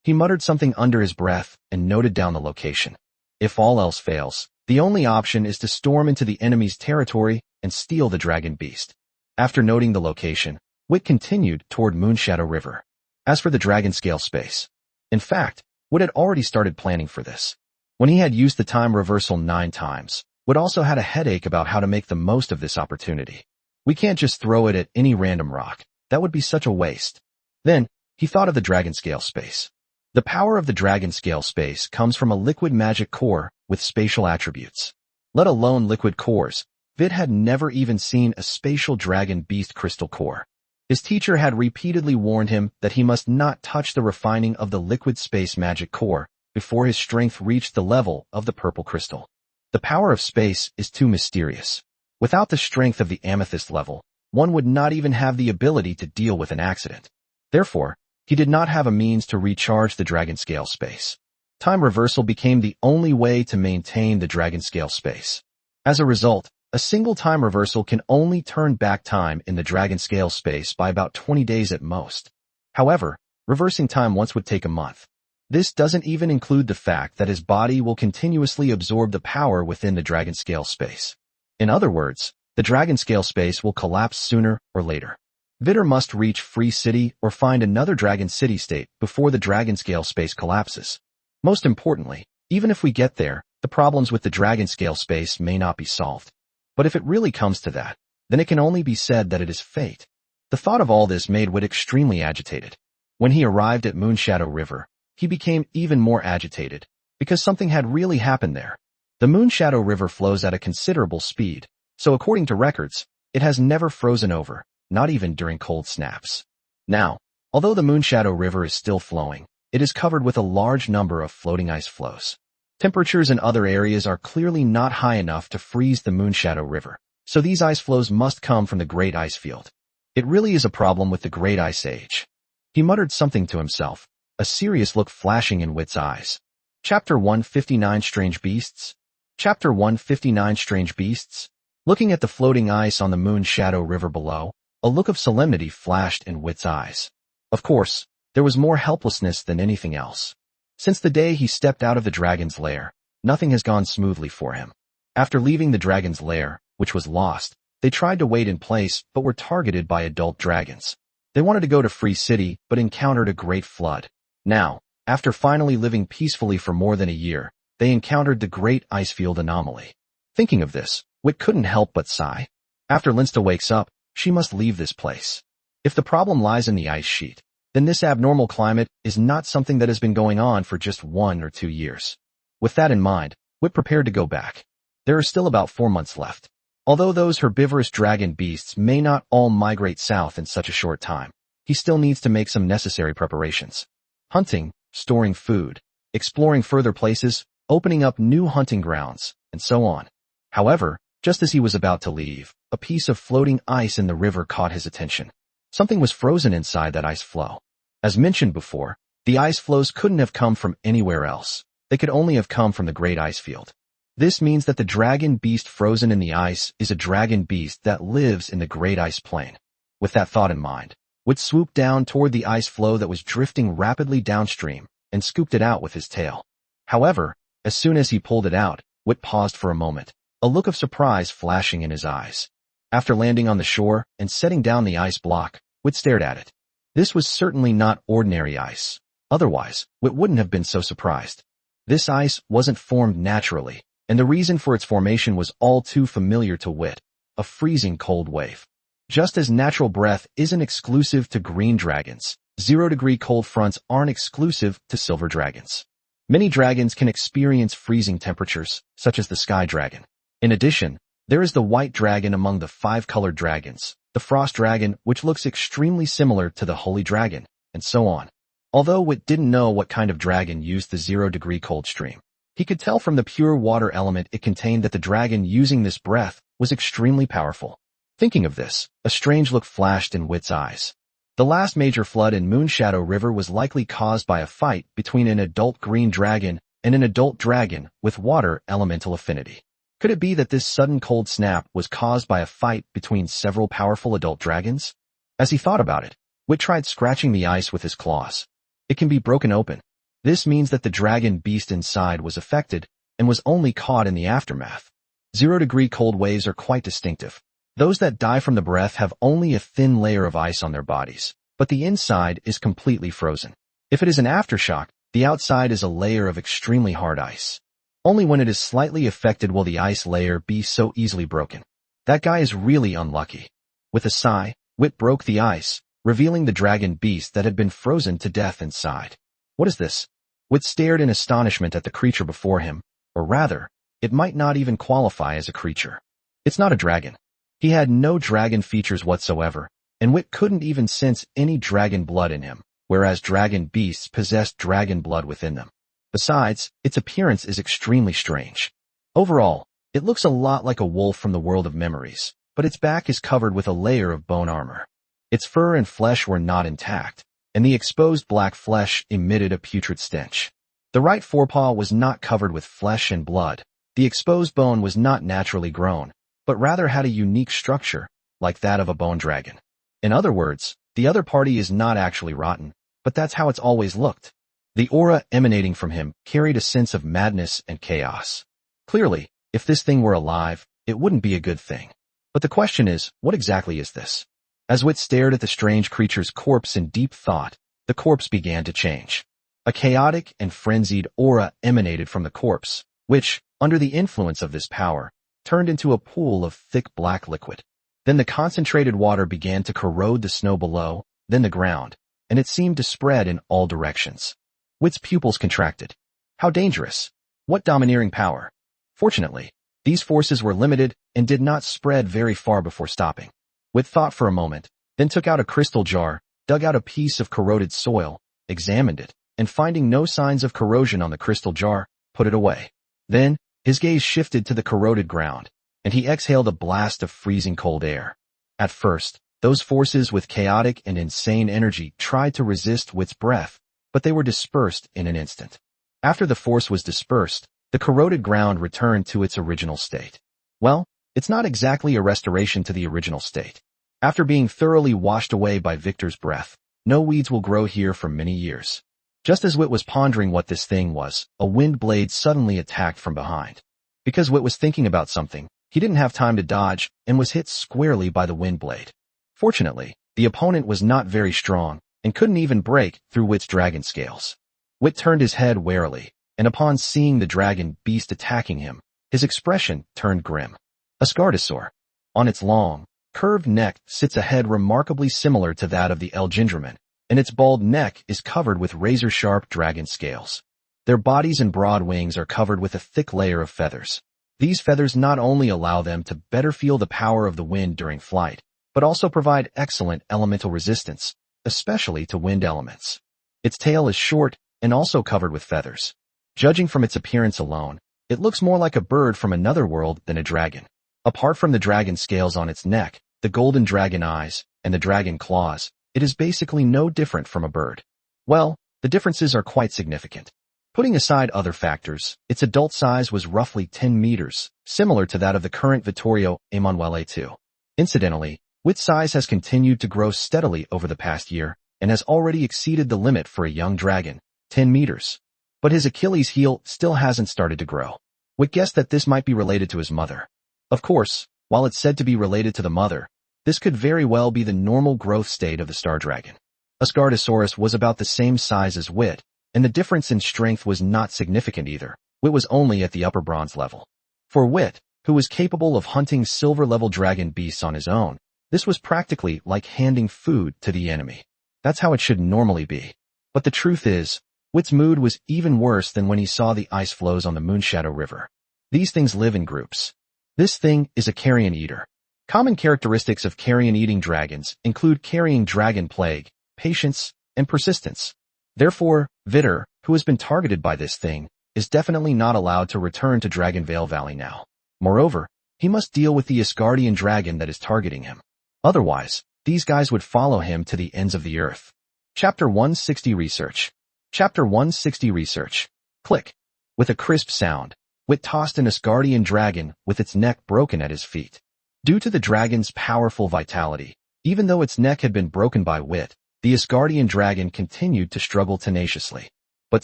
He muttered something under his breath and noted down the location. If all else fails, the only option is to storm into the enemy's territory and steal the dragon beast. After noting the location, Wit continued toward Moonshadow River. As for the dragon scale space, in fact, Wit had already started planning for this. When he had used the time reversal 9 times, Wit also had a headache about how to make the most of this opportunity. We can't just throw it at any random rock. That would be such a waste. Then, he thought of the dragon scale space. The power of the dragon scale space comes from a liquid magic core with spatial attributes. Let alone liquid cores, Vit had never even seen a spatial dragon beast crystal core. His teacher had repeatedly warned him that he must not touch the refining of the liquid space magic core before his strength reached the level of the purple crystal. The power of space is too mysterious. Without the strength of the amethyst level, one would not even have the ability to deal with an accident. Therefore, he did not have a means to recharge the dragon scale space. Time reversal became the only way to maintain the dragon scale space. As a result, a single time reversal can only turn back time in the dragon scale space by about 20 days at most. However, reversing time once would take a month. This doesn't even include the fact that his body will continuously absorb the power within the dragon scale space. In other words, the dragon scale space will collapse sooner or later. Vittor must reach Free City or find another dragon city-state before the dragon scale space collapses. Most importantly, even if we get there, the problems with the dragon scale space may not be solved. But if it really comes to that, then it can only be said that it is fate. The thought of all this made Wit extremely agitated. When he arrived at Moonshadow River, he became even more agitated, because something had really happened there. The Moonshadow River flows at a considerable speed, so according to records, it has never frozen over, not even during cold snaps. Now, although the Moonshadow River is still flowing, it is covered with a large number of floating ice floes. Temperatures in other areas are clearly not high enough to freeze the Moonshadow River, so these ice floes must come from the Great Ice Field. It really is a problem with the Great Ice Age. He muttered something to himself, a serious look flashing in Wit's eyes. Chapter 159 Strange Beasts. Chapter 159 Strange Beasts. Looking at the floating ice on the Moonshadow River below, a look of solemnity flashed in Wit's eyes. Of course, there was more helplessness than anything else. Since the day he stepped out of the dragon's lair, nothing has gone smoothly for him. After leaving the dragon's lair, which was lost, they tried to wait in place but were targeted by adult dragons. They wanted to go to Free City but encountered a great flood. Now, after finally living peacefully for more than a year, they encountered the Great Icefield anomaly. Thinking of this, Wit couldn't help but sigh. After Linsta wakes up, she must leave this place. If the problem lies in the ice sheet, then this abnormal climate is not something that has been going on for just 1 or 2 years. With that in mind, Wit prepared to go back. There are still about 4 months left. Although those herbivorous dragon beasts may not all migrate south in such a short time, he still needs to make some necessary preparations. Hunting, storing food, exploring further places, opening up new hunting grounds, and so on. However, just as he was about to leave, a piece of floating ice in the river caught his attention. Something was frozen inside that ice floe. As mentioned before, the ice floes couldn't have come from anywhere else. They could only have come from the Great Ice Field. This means that the dragon beast frozen in the ice is a dragon beast that lives in the Great Ice Plain. With that thought in mind, Wit swooped down toward the ice floe that was drifting rapidly downstream and scooped it out with his tail. However, as soon as he pulled it out, Wit paused for a moment, a look of surprise flashing in his eyes. After landing on the shore and setting down the ice block, Wit stared at it. This was certainly not ordinary ice. Otherwise, Wit wouldn't have been so surprised. This ice wasn't formed naturally, and the reason for its formation was all too familiar to Wit: a freezing cold wave. Just as natural breath isn't exclusive to green dragons, 0-degree cold fronts aren't exclusive to silver dragons. Many dragons can experience freezing temperatures, such as the sky dragon. In addition, there is the white dragon among the 5-colored dragons, the frost dragon, which looks extremely similar to the holy dragon, and so on. Although Wit didn't know what kind of dragon used the 0-degree cold stream, he could tell from the pure water element it contained that the dragon using this breath was extremely powerful. Thinking of this, a strange look flashed in Wit's eyes. The last major flood in Moonshadow River was likely caused by a fight between an adult green dragon and an adult dragon with water elemental affinity. Could it be that this sudden cold snap was caused by a fight between several powerful adult dragons? As he thought about it, Wit tried scratching the ice with his claws. It can be broken open. This means that the dragon beast inside was affected and was only caught in the aftermath. 0-degree cold waves are quite distinctive. Those that die from the breath have only a thin layer of ice on their bodies, but the inside is completely frozen. If it is an aftershock, the outside is a layer of extremely hard ice. Only when it is slightly affected will the ice layer be so easily broken. That guy is really unlucky. With a sigh, Wit broke the ice, revealing the dragon beast that had been frozen to death inside. What is this? Wit stared in astonishment at the creature before him, or rather, it might not even qualify as a creature. It's not a dragon. He had no dragon features whatsoever, and Wit couldn't even sense any dragon blood in him, whereas dragon beasts possessed dragon blood within them. Besides, its appearance is extremely strange. Overall, it looks a lot like a wolf from the world of memories, but its back is covered with a layer of bone armor. Its fur and flesh were not intact, and the exposed black flesh emitted a putrid stench. The right forepaw was not covered with flesh and blood. The exposed bone was not naturally grown, but rather had a unique structure, like that of a bone dragon. In other words, the other party is not actually rotten, but that's how it's always looked. The aura emanating from him carried a sense of madness and chaos. Clearly, if this thing were alive, it wouldn't be a good thing. But the question is, what exactly is this? As Wit stared at the strange creature's corpse in deep thought, the corpse began to change. A chaotic and frenzied aura emanated from the corpse, which, under the influence of this power, turned into a pool of thick black liquid. Then the concentrated water began to corrode the snow below, then the ground, and it seemed to spread in all directions. Wit's pupils contracted. How dangerous! What domineering power! Fortunately, these forces were limited and did not spread very far before stopping. Wit thought for a moment, then took out a crystal jar, dug out a piece of corroded soil, examined it, and finding no signs of corrosion on the crystal jar, put it away. Then, his gaze shifted to the corroded ground, and he exhaled a blast of freezing cold air. At first, those forces with chaotic and insane energy tried to resist Wit's breath, but they were dispersed in an instant. After the force was dispersed, the corroded ground returned to its original state. Well, it's not exactly a restoration to the original state. After being thoroughly washed away by Vittor's breath, no weeds will grow here for many years. Just as Wit was pondering what this thing was, a wind blade suddenly attacked from behind. Because Wit was thinking about something, he didn't have time to dodge and was hit squarely by the wind blade. Fortunately, the opponent was not very strong and couldn't even break through Wit's dragon scales. Wit turned his head warily, and upon seeing the dragon beast attacking him, his expression turned grim. A scardosaur. On its long, curved neck sits a head remarkably similar to that of the Elgindraman, and its bald neck is covered with razor-sharp dragon scales. Their bodies and broad wings are covered with a thick layer of feathers. These feathers not only allow them to better feel the power of the wind during flight, but also provide excellent elemental resistance, especially to wind elements. Its tail is short and also covered with feathers. Judging from its appearance alone, it looks more like a bird from another world than a dragon. Apart from the dragon scales on its neck, the golden dragon eyes, and the dragon claws, it is basically no different from a bird. Well, the differences are quite significant. Putting aside other factors, its adult size was roughly 10 meters, similar to that of the current Vittorio Emanuele II. Incidentally, Witt's size has continued to grow steadily over the past year and has already exceeded the limit for a young dragon, 10 meters. But his Achilles heel still hasn't started to grow. Witt guessed that this might be related to his mother. Of course, while it's said to be related to the mother, this could very well be the normal growth state of the star dragon. Asgardosaurus was about the same size as Witt, and the difference in strength was not significant either. Witt was only at the upper bronze level. For Witt, who was capable of hunting silver-level dragon beasts on his own, this was practically like handing food to the enemy. That's how it should normally be. But the truth is, Witt's mood was even worse than when he saw the ice floes on the Moonshadow River. These things live in groups. This thing is a carrion eater. Common characteristics of carrion-eating dragons include carrying dragon plague, patience, and persistence. Therefore, Vittor, who has been targeted by this thing, is definitely not allowed to return to Dragonvale Valley now. Moreover, he must deal with the Asgardian dragon that is targeting him. Otherwise, these guys would follow him to the ends of the earth. Chapter 160 Research. Chapter 160 Research. Click. With a crisp sound, Witt tossed an Asgardian dragon with its neck broken at his feet. Due to the dragon's powerful vitality, even though its neck had been broken by Witt, the Asgardian dragon continued to struggle tenaciously. But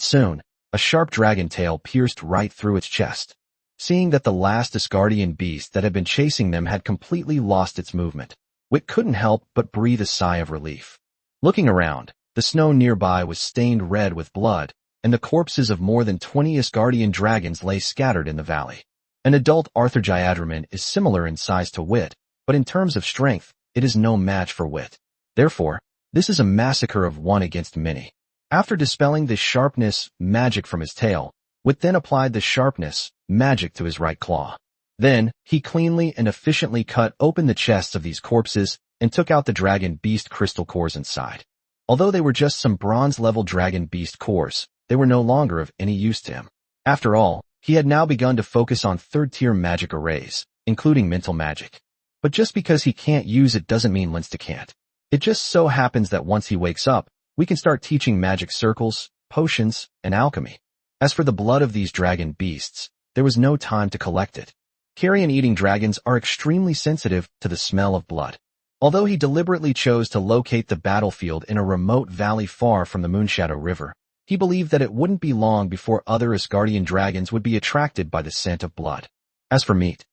soon, a sharp dragon tail pierced right through its chest. Seeing that the last Asgardian beast that had been chasing them had completely lost its movement, Witt couldn't help but breathe a sigh of relief. Looking around, the snow nearby was stained red with blood, and the corpses of more than 20 Asgardian dragons lay scattered in the valley. An adult Arthurgyadramon is similar in size to Witt, but in terms of strength, it is no match for Witt. Therefore, this is a massacre of one against many. After dispelling the sharpness magic from his tail, Witt then applied the sharpness magic to his right claw. Then, he cleanly and efficiently cut open the chests of these corpses and took out the dragon beast crystal cores inside. Although they were just some bronze-level dragon beast cores, they were no longer of any use to him. After all, he had now begun to focus on third-tier magic arrays, including mental magic. But just because he can't use it doesn't mean Linsta can't. It just so happens that once he wakes up, we can start teaching magic circles, potions, and alchemy. As for the blood of these dragon beasts, there was no time to collect it. Carrion-eating dragons are extremely sensitive to the smell of blood. Although he deliberately chose to locate the battlefield in a remote valley far from the Moonshadow River, he believed that it wouldn't be long before other Asgardian dragons would be attracted by the scent of blood. As for meat,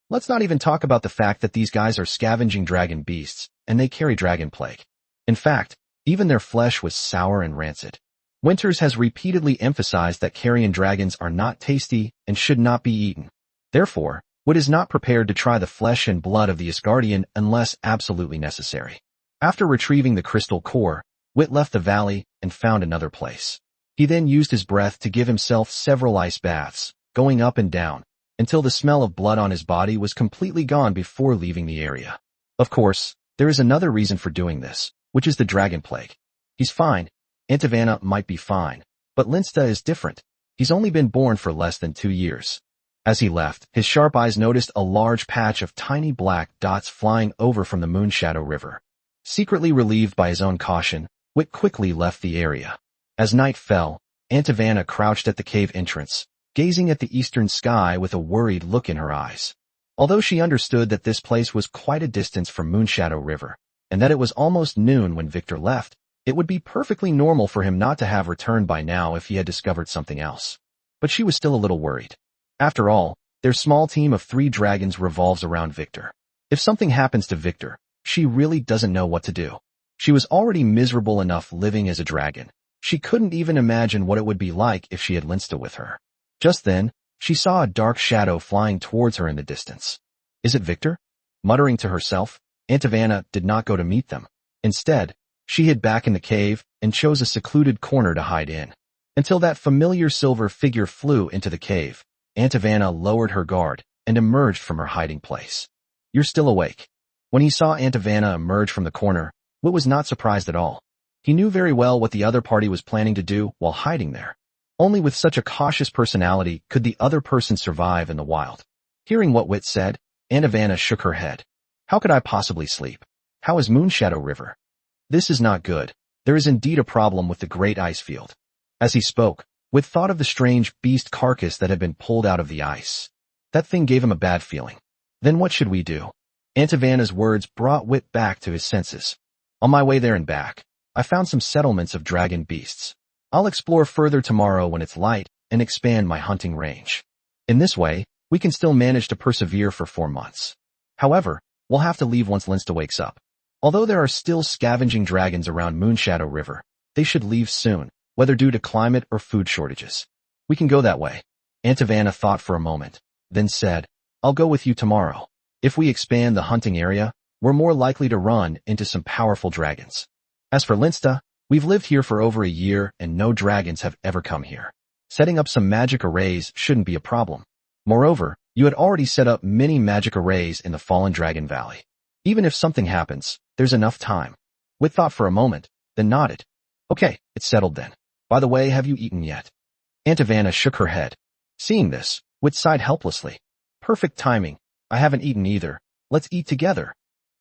let's not even talk about the fact that these guys are scavenging dragon beasts, and they carry dragon plague. In fact, even their flesh was sour and rancid. Winters has repeatedly emphasized that carrion dragons are not tasty and should not be eaten. Therefore, Witt is not prepared to try the flesh and blood of the Asgardian unless absolutely necessary. After retrieving the crystal core, Witt left the valley and found another place. He then used his breath to give himself several ice baths, going up and down, until the smell of blood on his body was completely gone before leaving the area. Of course, there is another reason for doing this, which is the dragon plague. He's fine. Antivana might be fine, but Linsta is different. He's only been born for less than 2 years. As he left, his sharp eyes noticed a large patch of tiny black dots flying over from the Moonshadow River. Secretly relieved by his own caution, Witt quickly left the area. As night fell, Antivana crouched at the cave entrance, gazing at the eastern sky with a worried look in her eyes. Although she understood that this place was quite a distance from Moonshadow River, and that it was almost noon when Vittor left, it would be perfectly normal for him not to have returned by now if he had discovered something else. But she was still a little worried. After all, their small team of 3 dragons revolves around Vittor. If something happens to Vittor, she really doesn't know what to do. She was already miserable enough living as a dragon. She couldn't even imagine what it would be like if she had Linsta with her. Just then, she saw a dark shadow flying towards her in the distance. Is it Vittor? Muttering to herself, Antivana did not go to meet them. Instead, she hid back in the cave and chose a secluded corner to hide in. Until that familiar silver figure flew into the cave, Antivana lowered her guard and emerged from her hiding place. You're still awake. When he saw Antivana emerge from the corner, Witt was not surprised at all. He knew very well what the other party was planning to do while hiding there. Only with such a cautious personality could the other person survive in the wild. Hearing what Witt said, Antivana shook her head. How could I possibly sleep? How is Moonshadow River? This is not good. There is indeed a problem with the great ice field. As he spoke, Witt thought of the strange beast carcass that had been pulled out of the ice. That thing gave him a bad feeling. Then what should we do? Vanna's words brought Wit back to his senses. On my way there and back, I found some settlements of dragon beasts. I'll explore further tomorrow when it's light and expand my hunting range. In this way, we can still manage to persevere for 4 months. However, we'll have to leave once Linsta wakes up. Although there are still scavenging dragons around Moonshadow River, they should leave soon, whether due to climate or food shortages. We can go that way. Vanna thought for a moment, then said, I'll go with you tomorrow. If we expand the hunting area, we're more likely to run into some powerful dragons. As for Linsta, we've lived here for over a year and no dragons have ever come here. Setting up some magic arrays shouldn't be a problem. Moreover, you had already set up many magic arrays in the Fallen Dragon Valley. Even if something happens, there's enough time. Wit thought for a moment, then nodded. Okay, it's settled then. By the way, have you eaten yet? Vanna shook her head. Seeing this, Wit sighed helplessly. Perfect timing. I haven't eaten either. Let's eat together.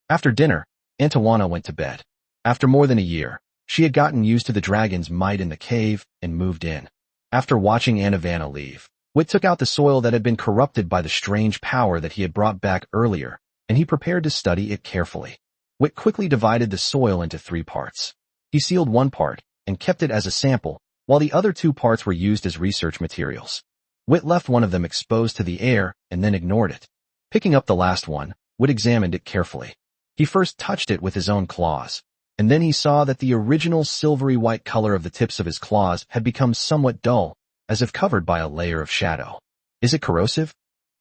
After dinner, Vanna went to bed. After more than a year, she had gotten used to the dragon's might in the cave and moved in. After watching Vanna leave, Wit took out the soil that had been corrupted by the strange power that he had brought back earlier, and he prepared to study it carefully. Wit quickly divided the soil into 3 parts. He sealed one part and kept it as a sample, while the other 2 parts were used as research materials. Wit left one of them exposed to the air and then ignored it. Picking up the last one, Wit examined it carefully. He first touched it with his own claws, and then he saw that the original silvery white color of the tips of his claws had become somewhat dull, as if covered by a layer of shadow. Is it corrosive?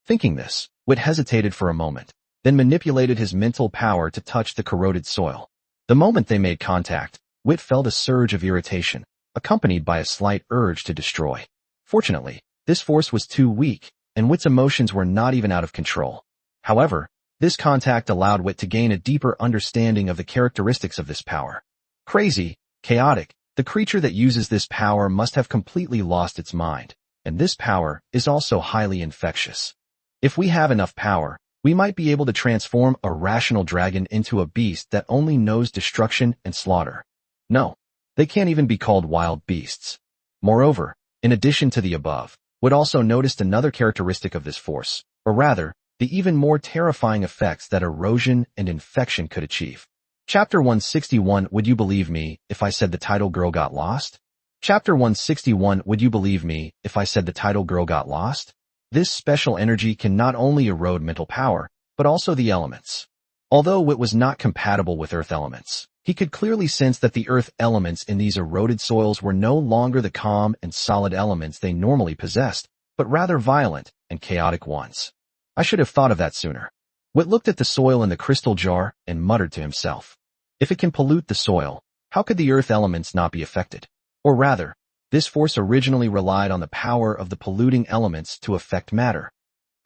Thinking this, Wit hesitated for a moment, then manipulated his mental power to touch the corroded soil. The moment they made contact, Wit felt a surge of irritation, accompanied by a slight urge to destroy. Fortunately, this force was too weak, and Wit's emotions were not even out of control. However, this contact allowed Wit to gain a deeper understanding of the characteristics of this power. Crazy, chaotic, the creature that uses this power must have completely lost its mind, and this power is also highly infectious. If we have enough power, we might be able to transform a rational dragon into a beast that only knows destruction and slaughter. No, they can't even be called wild beasts. Moreover, in addition to the above, Wit also noticed another characteristic of this force, or rather, the even more terrifying effects that erosion and infection could achieve. Chapter 161 Would you believe me if I said the title girl got lost? Chapter 161 Would you believe me if I said the title girl got lost? This special energy can not only erode mental power, but also the elements. Although Wit was not compatible with earth elements, he could clearly sense that the earth elements in these eroded soils were no longer the calm and solid elements they normally possessed, but rather violent and chaotic ones. I should have thought of that sooner. Wit looked at the soil in the crystal jar and muttered to himself. If it can pollute the soil, how could the earth elements not be affected? Or rather, this force originally relied on the power of the polluting elements to affect matter.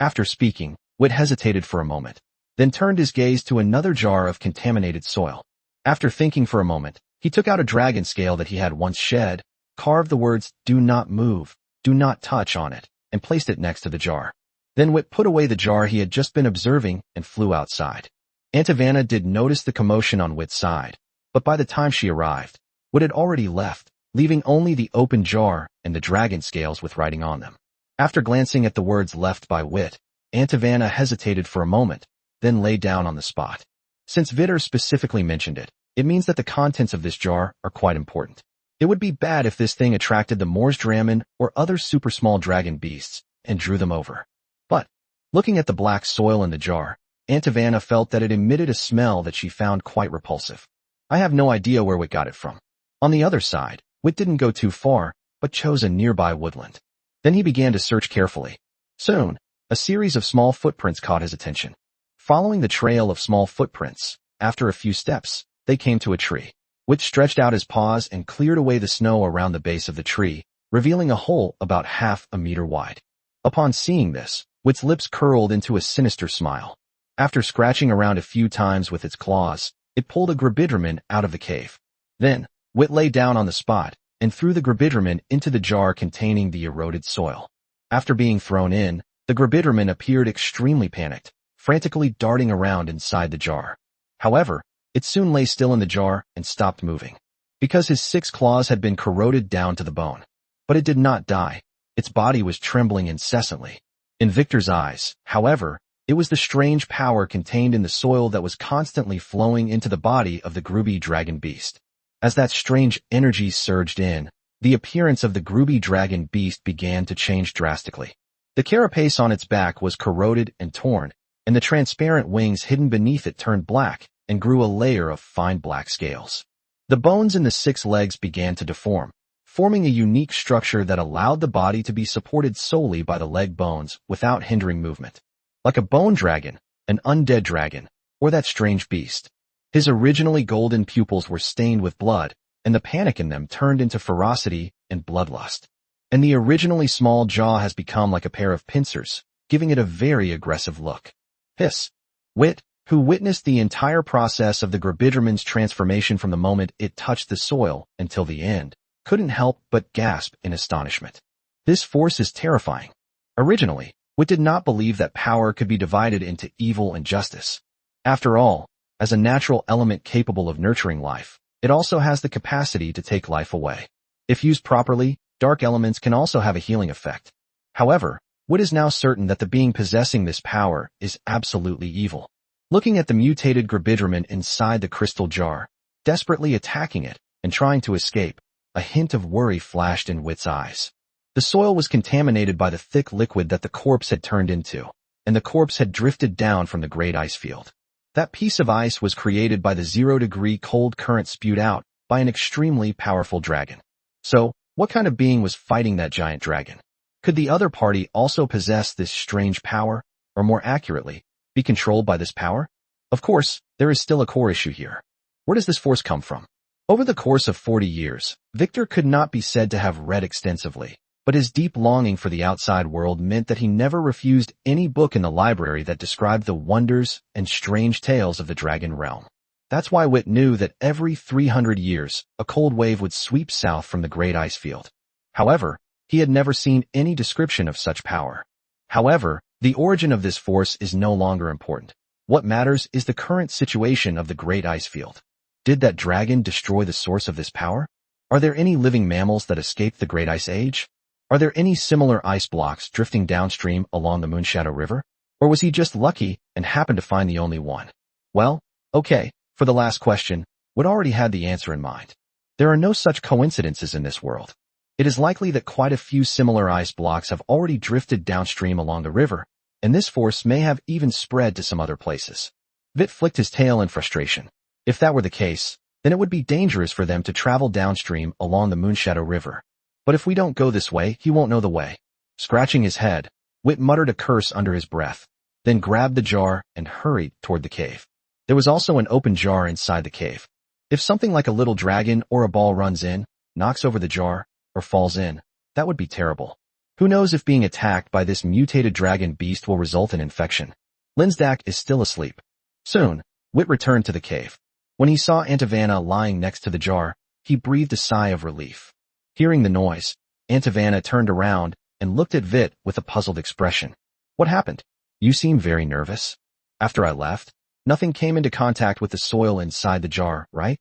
After speaking, Wit hesitated for a moment, then turned his gaze to another jar of contaminated soil. After thinking for a moment, he took out a dragon scale that he had once shed, carved the words, "Do not move, do not touch" on it, and placed it next to the jar. Then Wit put away the jar he had just been observing and flew outside. Vanna did notice the commotion on Wit's side, but by the time she arrived, Wit had already left, leaving only the open jar and the dragon scales with writing on them. After glancing at the words left by Wit, Vanna hesitated for a moment, then lay down on the spot. Since Vittor specifically mentioned it, it means that the contents of this jar are quite important. It would be bad if this thing attracted the Morsdramen or other super small dragon beasts and drew them over. But, looking at the black soil in the jar, Vanna felt that it emitted a smell that she found quite repulsive. I have no idea where Wit got it from. On the other side, Wit didn't go too far, but chose a nearby woodland. Then he began to search carefully. Soon, a series of small footprints caught his attention. Following the trail of small footprints, after a few steps, they came to a tree. Wit stretched out his paws and cleared away the snow around the base of the tree, revealing a hole about half a meter wide. Upon seeing this, Wit's lips curled into a sinister smile. After scratching around a few times with its claws, it pulled a Grabidromen out of the cave. Then, Wit lay down on the spot and threw the Grabidromen into the jar containing the eroded soil. After being thrown in, the Grabidromen appeared extremely panicked, frantically darting around inside the jar. However, it soon lay still in the jar and stopped moving, because his 6 claws had been corroded down to the bone. But it did not die. Its body was trembling incessantly. In Victor's eyes, however, It was the strange power contained in the soil that was constantly flowing into the body of the Gruby dragon beast. As that strange energy surged in, the appearance of the Gruby dragon beast began to change drastically. The carapace on its back was corroded and torn, and the transparent wings hidden beneath it turned black and grew a layer of fine black scales. The bones in the 6 legs began to deform, forming a unique structure that allowed the body to be supported solely by the leg bones without hindering movement. Like a bone dragon, an undead dragon, or that strange beast. His originally golden pupils were stained with blood, and the panic in them turned into ferocity and bloodlust. And the originally small jaw has become like a pair of pincers, giving it a very aggressive look. Hiss. Wit, who witnessed the entire process of the Grabidroman's transformation from the moment it touched the soil until the end, couldn't help but gasp in astonishment. This force is terrifying. Originally, Wit did not believe that power could be divided into evil and justice. After all, as a natural element capable of nurturing life, it also has the capacity to take life away. If used properly, dark elements can also have a healing effect. However, Wit is now certain that the being possessing this power is absolutely evil. Looking at the mutated Grabidroman inside the crystal jar, desperately attacking it and trying to escape, a hint of worry flashed in Wit's eyes. The soil was contaminated by the thick liquid that the corpse had turned into, and the corpse had drifted down from the great ice field. That piece of ice was created by the 0-degree cold current spewed out by an extremely powerful dragon. So, what kind of being was fighting that giant dragon? Could the other party also possess this strange power, or more accurately, be controlled by this power? Of course, there is still a core issue here. Where does this force come from? Over the course of 40 years, Vittor could not be said to have read extensively, but his deep longing for the outside world meant that he never refused any book in the library that described the wonders and strange tales of the dragon realm. That's why Wit knew that every 300 years, a cold wave would sweep south from the great ice field. However, he had never seen any description of such power. However, the origin of this force is no longer important. What matters is the current situation of the great ice field. Did that dragon destroy the source of this power? Are there any living mammals that escaped the great ice age? Are there any similar ice blocks drifting downstream along the Moonshadow River? Or was he just lucky and happened to find the only one? Well, okay, for the last question, Wit already had the answer in mind. There are no such coincidences in this world. It is likely that quite a few similar ice blocks have already drifted downstream along the river, and this force may have even spread to some other places. Vit flicked his tail in frustration. If that were the case, then it would be dangerous for them to travel downstream along the Moonshadow River. But if we don't go this way, he won't know the way. Scratching his head, Wit muttered a curse under his breath, then grabbed the jar and hurried toward the cave. There was also an open jar inside the cave. If something like a little dragon or a ball runs in, knocks over the jar, or falls in, that would be terrible. Who knows if being attacked by this mutated dragon beast will result in infection. Linsdak is still asleep. Soon, Wit returned to the cave. When he saw Antivana lying next to the jar, he breathed a sigh of relief. Hearing the noise, Antivana turned around and looked at Vit with a puzzled expression. What happened? You seem very nervous. After I left, nothing came into contact with the soil inside the jar, right?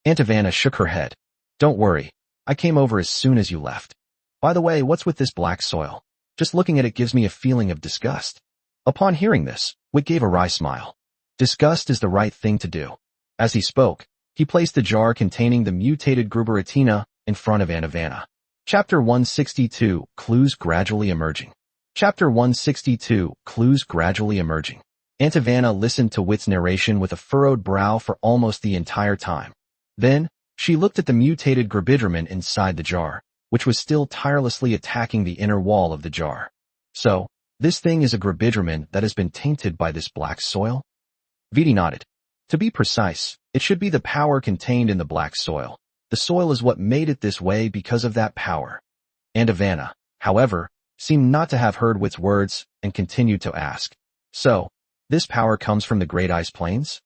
Antivana shook her head. Don't worry. I came over as soon as you left. By the way, what's with this black soil? Just looking at it gives me a feeling of disgust. Upon hearing this, Wit gave a wry smile. Disgust is the right thing to do. As he spoke, he placed the jar containing the mutated Gruberatina in front of Antivana. Chapter 162, Clues Gradually Emerging. Chapter 162, Clues Gradually Emerging. Antivana listened to Wit's narration with a furrowed brow for almost the entire time. Then, she looked at the mutated Grabidroman inside the jar, which was still tirelessly attacking the inner wall of the jar. So, this thing is a Grabidroman that has been tainted by this black soil? Viti nodded. To be precise, it should be the power contained in the black soil. The soil is what made it this way because of that power. Antivana, however, seemed not to have heard Wit's words and continued to ask. So, this power comes from the Great Ice Plains?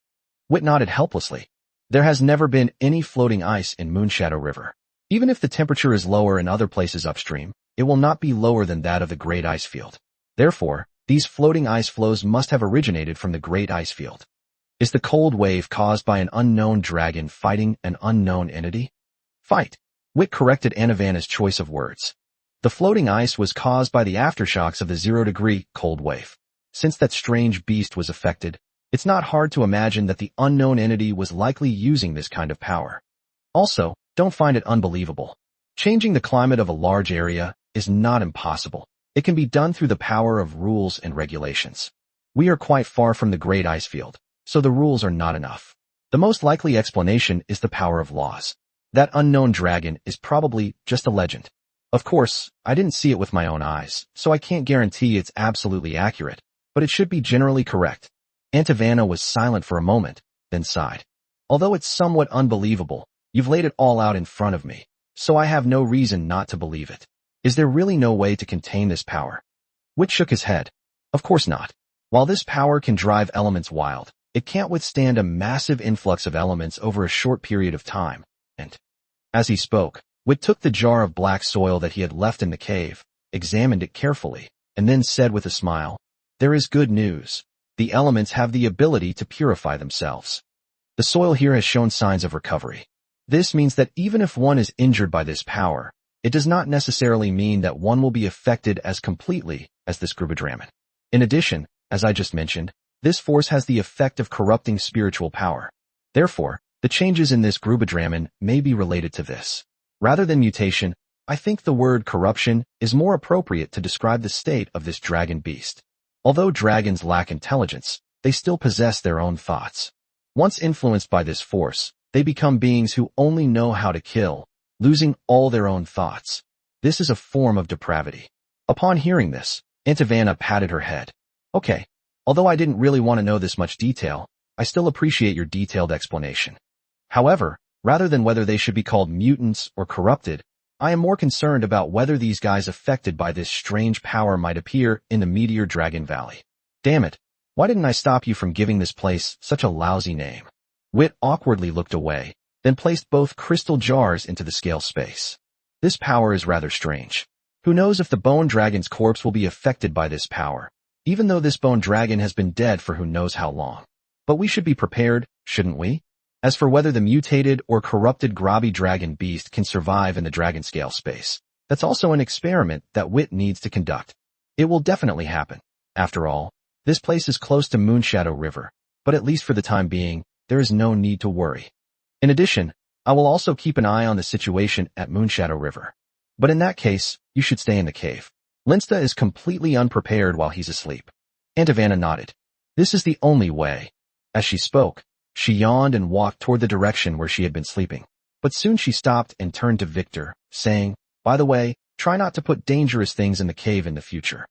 Wit nodded helplessly. There has never been any floating ice in Moonshadow River. Even if the temperature is lower in other places upstream, it will not be lower than that of the Great Ice Field. Therefore, these floating ice flows must have originated from the Great Ice Field. Is the cold wave caused by an unknown dragon fighting an unknown entity? Fight. Wit corrected Antivana's choice of words. The floating ice was caused by the aftershocks of the 0-degree cold wave. Since that strange beast was affected, it's not hard to imagine that the unknown entity was likely using this kind of power. Also, don't find it unbelievable. Changing the climate of a large area is not impossible. It can be done through the power of rules and regulations. We are quite far from the great ice field, so the rules are not enough. The most likely explanation is the power of laws. That unknown dragon is probably just a legend. Of course, I didn't see it with my own eyes, so I can't guarantee it's absolutely accurate, but it should be generally correct. Aunt Ivana was silent for a moment, then sighed. Although it's somewhat unbelievable, you've laid it all out in front of me, so I have no reason not to believe it. Is there really no way to contain this power? Witt shook his head. Of course not. While this power can drive elements wild, it can't withstand a massive influx of elements over a short period of time, and as he spoke, Witt took the jar of black soil that he had left in the cave, examined it carefully, and then said with a smile, "There is good news. The elements have the ability to purify themselves. The soil here has shown signs of recovery. This means that even if one is injured by this power, it does not necessarily mean that one will be affected as completely as this Grubedramen. In addition, as I just mentioned, this force has the effect of corrupting spiritual power. Therefore, the changes in this Grubedramen may be related to this. Rather than mutation, I think the word corruption is more appropriate to describe the state of this dragon beast. Although dragons lack intelligence, they still possess their own thoughts. Once influenced by this force, they become beings who only know how to kill, losing all their own thoughts. This is a form of depravity." Upon hearing this, Aunt Ivana patted her head. "Okay, although I didn't really want to know this much detail, I still appreciate your detailed explanation. However, rather than whether they should be called mutants or corrupted, I am more concerned about whether these guys affected by this strange power might appear in the Meteor Dragon Valley. Damn it, why didn't I stop you from giving this place such a lousy name?" Witt awkwardly looked away, then placed both crystal jars into the scale space. "This power is rather strange. Who knows if the bone dragon's corpse will be affected by this power, even though this bone dragon has been dead for who knows how long. But we should be prepared, shouldn't we? As for whether the mutated or corrupted grobby dragon beast can survive in the dragon scale space, that's also an experiment that Witt needs to conduct. It will definitely happen. After all, this place is close to Moonshadow River, but at least for the time being, there is no need to worry. In addition, I will also keep an eye on the situation at Moonshadow River. But in that case, you should stay in the cave. Linsta is completely unprepared while he's asleep." Aunt Ivana nodded. "This is the only way." As she spoke, she yawned and walked toward the direction where she had been sleeping. But soon she stopped and turned to Vittor, saying, "By the way, try not to put dangerous things in the cave in the future."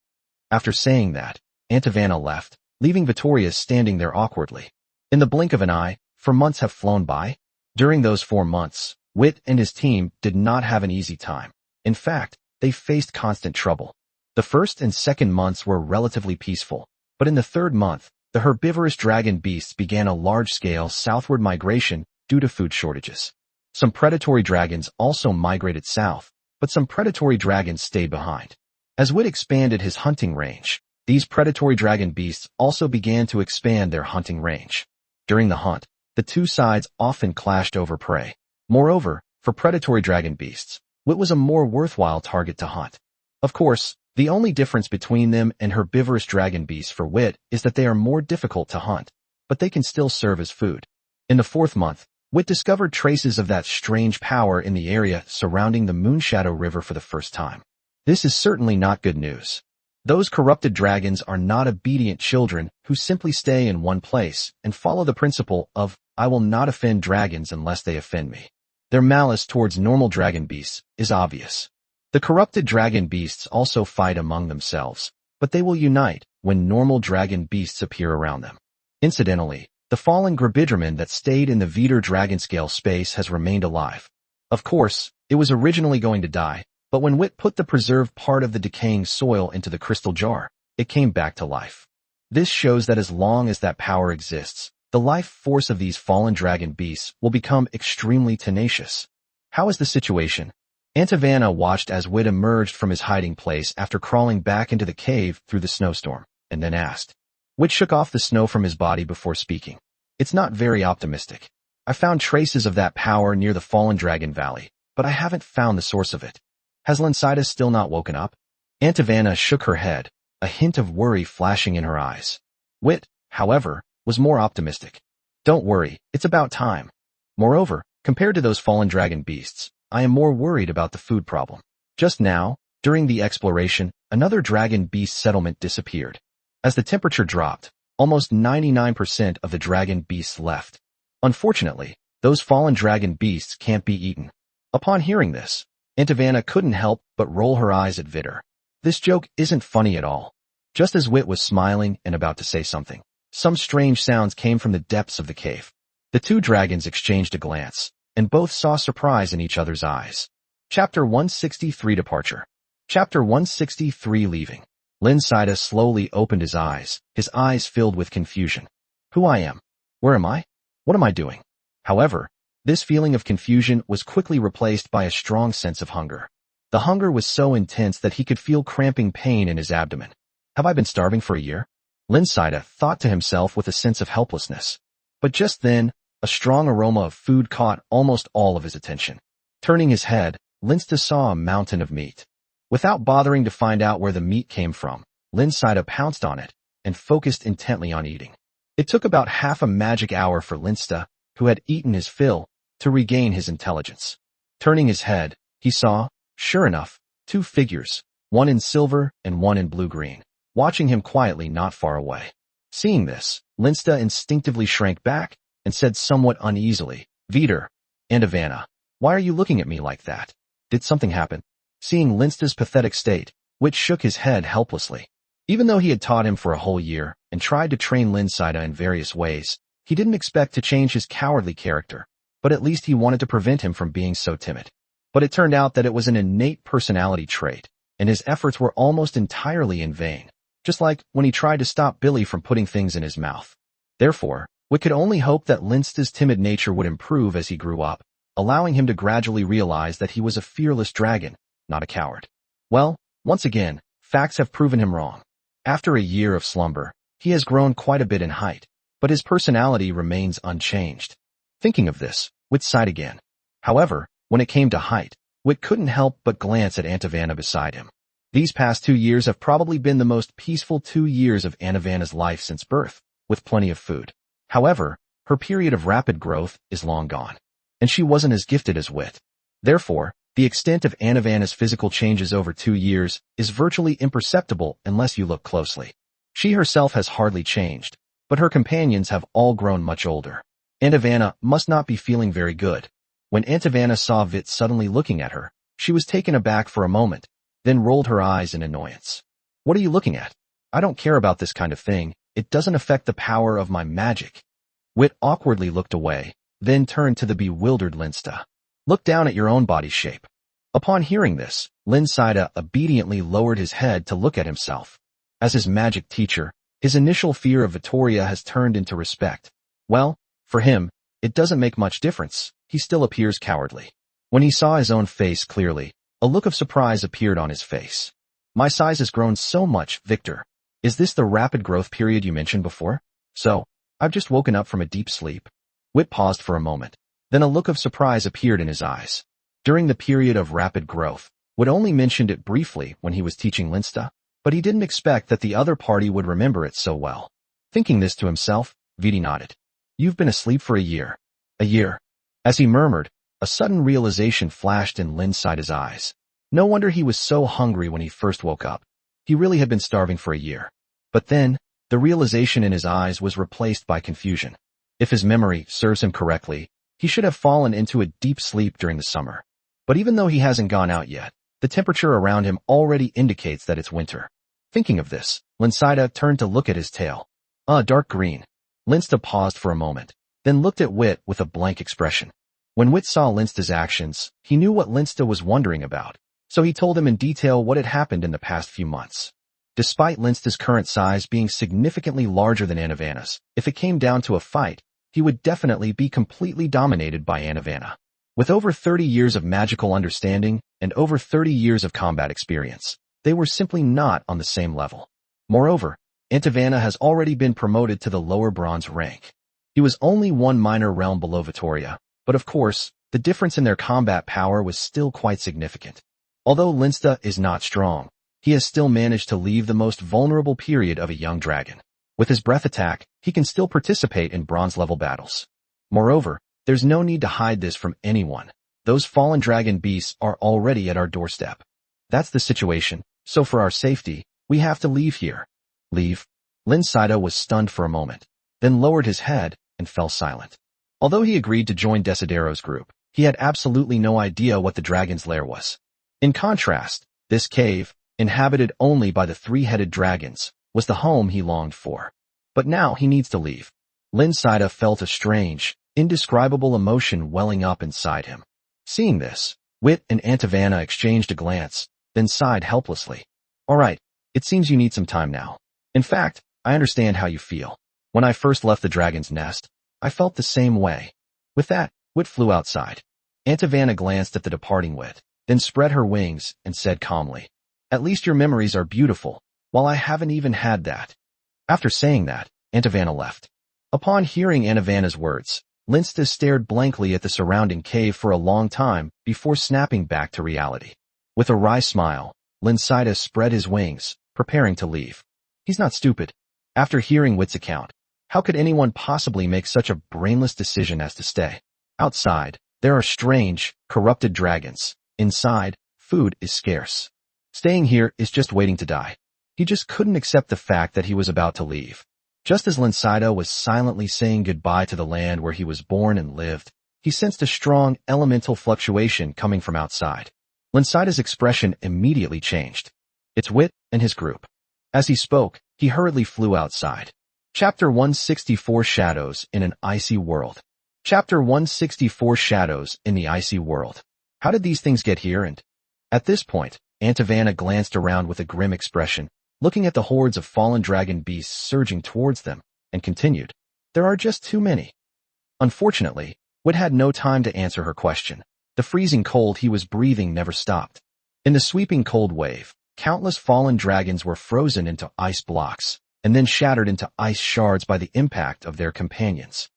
After saying that, Aunt Ivana left, leaving Vittoria standing there awkwardly. In the blink of an eye, 4 months have flown by. During those 4 months, Witt and his team did not have an easy time. In fact, they faced constant trouble. The first and second months were relatively peaceful, but in the third month, the herbivorous dragon beasts began a large-scale southward migration due to food shortages. Some predatory dragons also migrated south, but some predatory dragons stayed behind. As Witt expanded his hunting range, these predatory dragon beasts also began to expand their hunting range. During the hunt, the two sides often clashed over prey. Moreover, for predatory dragon beasts, Witt was a more worthwhile target to hunt. Of course, the only difference between them and herbivorous dragon beasts for Witt is that they are more difficult to hunt, but they can still serve as food. In the 4th month, Witt discovered traces of that strange power in the area surrounding the Moonshadow River for the first time. This is certainly not good news. Those corrupted dragons are not obedient children who simply stay in one place and follow the principle of, "I will not offend dragons unless they offend me." Their malice towards normal dragon beasts is obvious. The corrupted dragon beasts also fight among themselves, but they will unite when normal dragon beasts appear around them. Incidentally, the fallen Grubedramen that stayed in the Vittor dragon scale space has remained alive. Of course, it was originally going to die, but when Witt put the preserved part of the decaying soil into the crystal jar, it came back to life. This shows that as long as that power exists, the life force of these fallen dragon beasts will become extremely tenacious. How is the situation? Aunt Ivana watched as Witt emerged from his hiding place after crawling back into the cave through the snowstorm, and then asked. Witt shook off the snow from his body before speaking. "It's not very optimistic. I found traces of that power near the fallen dragon valley, but I haven't found the source of it. Has Lansidas still not woken up?" Aunt Ivana shook her head. a hint of worry flashing in her eyes. Wit, however, was more optimistic. Don't worry, it's about time. Moreover, compared to those fallen dragon beasts, I am more worried about the food problem. Just now, during the exploration, another dragon beast settlement disappeared. As the temperature dropped, almost 99% of the dragon beasts left. Unfortunately, those fallen dragon beasts can't be eaten. Upon hearing this, Antivana couldn't help but roll her eyes at Vittor. This joke isn't funny at all. Just as Wit was smiling and about to say something, some strange sounds came from the depths of the cave. The two dragons exchanged a glance, and both saw surprise in each other's eyes. Chapter 163 Departure. Chapter 163 Leaving. Linsida slowly opened his eyes filled with confusion. Who I am? Where am I? What am I doing? However, this feeling of confusion was quickly replaced by a strong sense of hunger. The hunger was so intense that he could feel cramping pain in his abdomen. Have I been starving for a year? Linsida thought to himself with a sense of helplessness. But just then, a strong aroma of food caught almost all of his attention. Turning his head, Linsida saw a mountain of meat. Without bothering to find out where the meat came from, Linsida pounced on it and focused intently on eating. It took about half a magic hour for Linsida, who had eaten his fill, to regain his intelligence. Turning his head, he saw, sure enough, two figures, one in silver and one in blue-green, watching him quietly not far away. Seeing this, Linsida instinctively shrank back and said somewhat uneasily, Vittor, Antivana, why are you looking at me like that? Did something happen? Seeing Linsida's pathetic state, Wit shook his head helplessly. Even though he had taught him for a whole year and tried to train Linsida in various ways, he didn't expect to change his cowardly character, but at least he wanted to prevent him from being so timid. But it turned out that it was an innate personality trait, and his efforts were almost entirely in vain, just like when he tried to stop Billy from putting things in his mouth. Therefore, Wit could only hope that Linsida's timid nature would improve as he grew up, allowing him to gradually realize that he was a fearless dragon, not a coward. Well, once again, facts have proven him wrong. After a year of slumber, he has grown quite a bit in height, but his personality remains unchanged. Thinking of this, Wit sighed again. However, when it came to height, Wit couldn't help but glance at Antivana beside him. These past 2 years have probably been the most peaceful 2 years of Antivana's life since birth, with plenty of food. However, her period of rapid growth is long gone, and she wasn't as gifted as Wit. Therefore, the extent of Antivana's physical changes over 2 years is virtually imperceptible unless you look closely. She herself has hardly changed, but her companions have all grown much older. Antivana must not be feeling very good. When Antivana saw Vit suddenly looking at her, she was taken aback for a moment, then rolled her eyes in annoyance. What are you looking at? I don't care about this kind of thing. It doesn't affect the power of my magic. Wit awkwardly looked away, then turned to the bewildered Linsida. Look down at your own body shape. Upon hearing this, Linsida obediently lowered his head to look at himself. As his magic teacher, his initial fear of Vittoria has turned into respect. Well, for him, it doesn't make much difference. He still appears cowardly. When he saw his own face clearly, a look of surprise appeared on his face. My size has grown so much, Vittor. Is this the rapid growth period you mentioned before? So, I've just woken up from a deep sleep. Wit paused for a moment. Then a look of surprise appeared in his eyes. During the period of rapid growth, Wit only mentioned it briefly when he was teaching Linsida, but he didn't expect that the other party would remember it so well. Thinking this to himself, Vittor nodded. You've been asleep for a year. A year. As he murmured, a sudden realization flashed in Linsida's eyes. No wonder he was so hungry when he first woke up. He really had been starving for a year. But then, the realization in his eyes was replaced by confusion. If his memory serves him correctly, he should have fallen into a deep sleep during the summer. But even though he hasn't gone out yet, the temperature around him already indicates that it's winter. Thinking of this, Linsida turned to look at his tail. Dark green. Linsida paused for a moment, then looked at Wit with a blank expression. When Wit saw Linsida's actions, he knew what Linsida was wondering about, so he told him in detail what had happened in the past few months. Despite Linsida's current size being significantly larger than Antivana's, if it came down to a fight, he would definitely be completely dominated by Antivana. With over 30 years of magical understanding and over 30 years of combat experience, they were simply not on the same level. Moreover, Antivana has already been promoted to the lower bronze rank. He was only one minor realm below Vittoria, but of course, the difference in their combat power was still quite significant. Although Linsida is not strong, he has still managed to leave the most vulnerable period of a young dragon. With his breath attack, he can still participate in bronze-level battles. Moreover, there's no need to hide this from anyone. Those fallen dragon beasts are already at our doorstep. That's the situation, so for our safety, we have to leave here. Leave? Lin Saito was stunned for a moment, then lowered his head and fell silent. Although he agreed to join Desidero's group, he had absolutely no idea what the dragon's lair was. In contrast, this cave, inhabited only by the three-headed dragons, was the home he longed for. But now he needs to leave. Lin Saito felt a strange, indescribable emotion welling up inside him. Seeing this, Wit and Antivana exchanged a glance, then sighed helplessly. All right, it seems you need some time now. In fact, I understand how you feel. When I first left the dragon's nest, I felt the same way. With that, Wit flew outside. Antivana glanced at the departing Wit, then spread her wings and said calmly, "At least your memories are beautiful, while I haven't even had that." After saying that, Antivana left. Upon hearing Antivana's words, Linsta stared blankly at the surrounding cave for a long time before snapping back to reality. With a wry smile, Linsaida spread his wings, preparing to leave. He's not stupid. After hearing Wit's account, how could anyone possibly make such a brainless decision as to stay? Outside, there are strange, corrupted dragons. Inside, food is scarce. Staying here is just waiting to die. He just couldn't accept the fact that he was about to leave. Just as Linsaida was silently saying goodbye to the land where he was born and lived, he sensed a strong elemental fluctuation coming from outside. Linsaida's expression immediately changed. It's Wit and his group. As he spoke, he hurriedly flew outside. Chapter 164 Shadows in an Icy World. Chapter 164 Shadows in the Icy World. How did these things get here and... At this point, Antivana glanced around with a grim expression, looking at the hordes of fallen dragon beasts surging towards them, and continued, "There are just too many." Unfortunately, Wit had no time to answer her question. The freezing cold he was breathing never stopped. In the sweeping cold wave, countless fallen dragons were frozen into ice blocks, and then shattered into ice shards by the impact of their companions.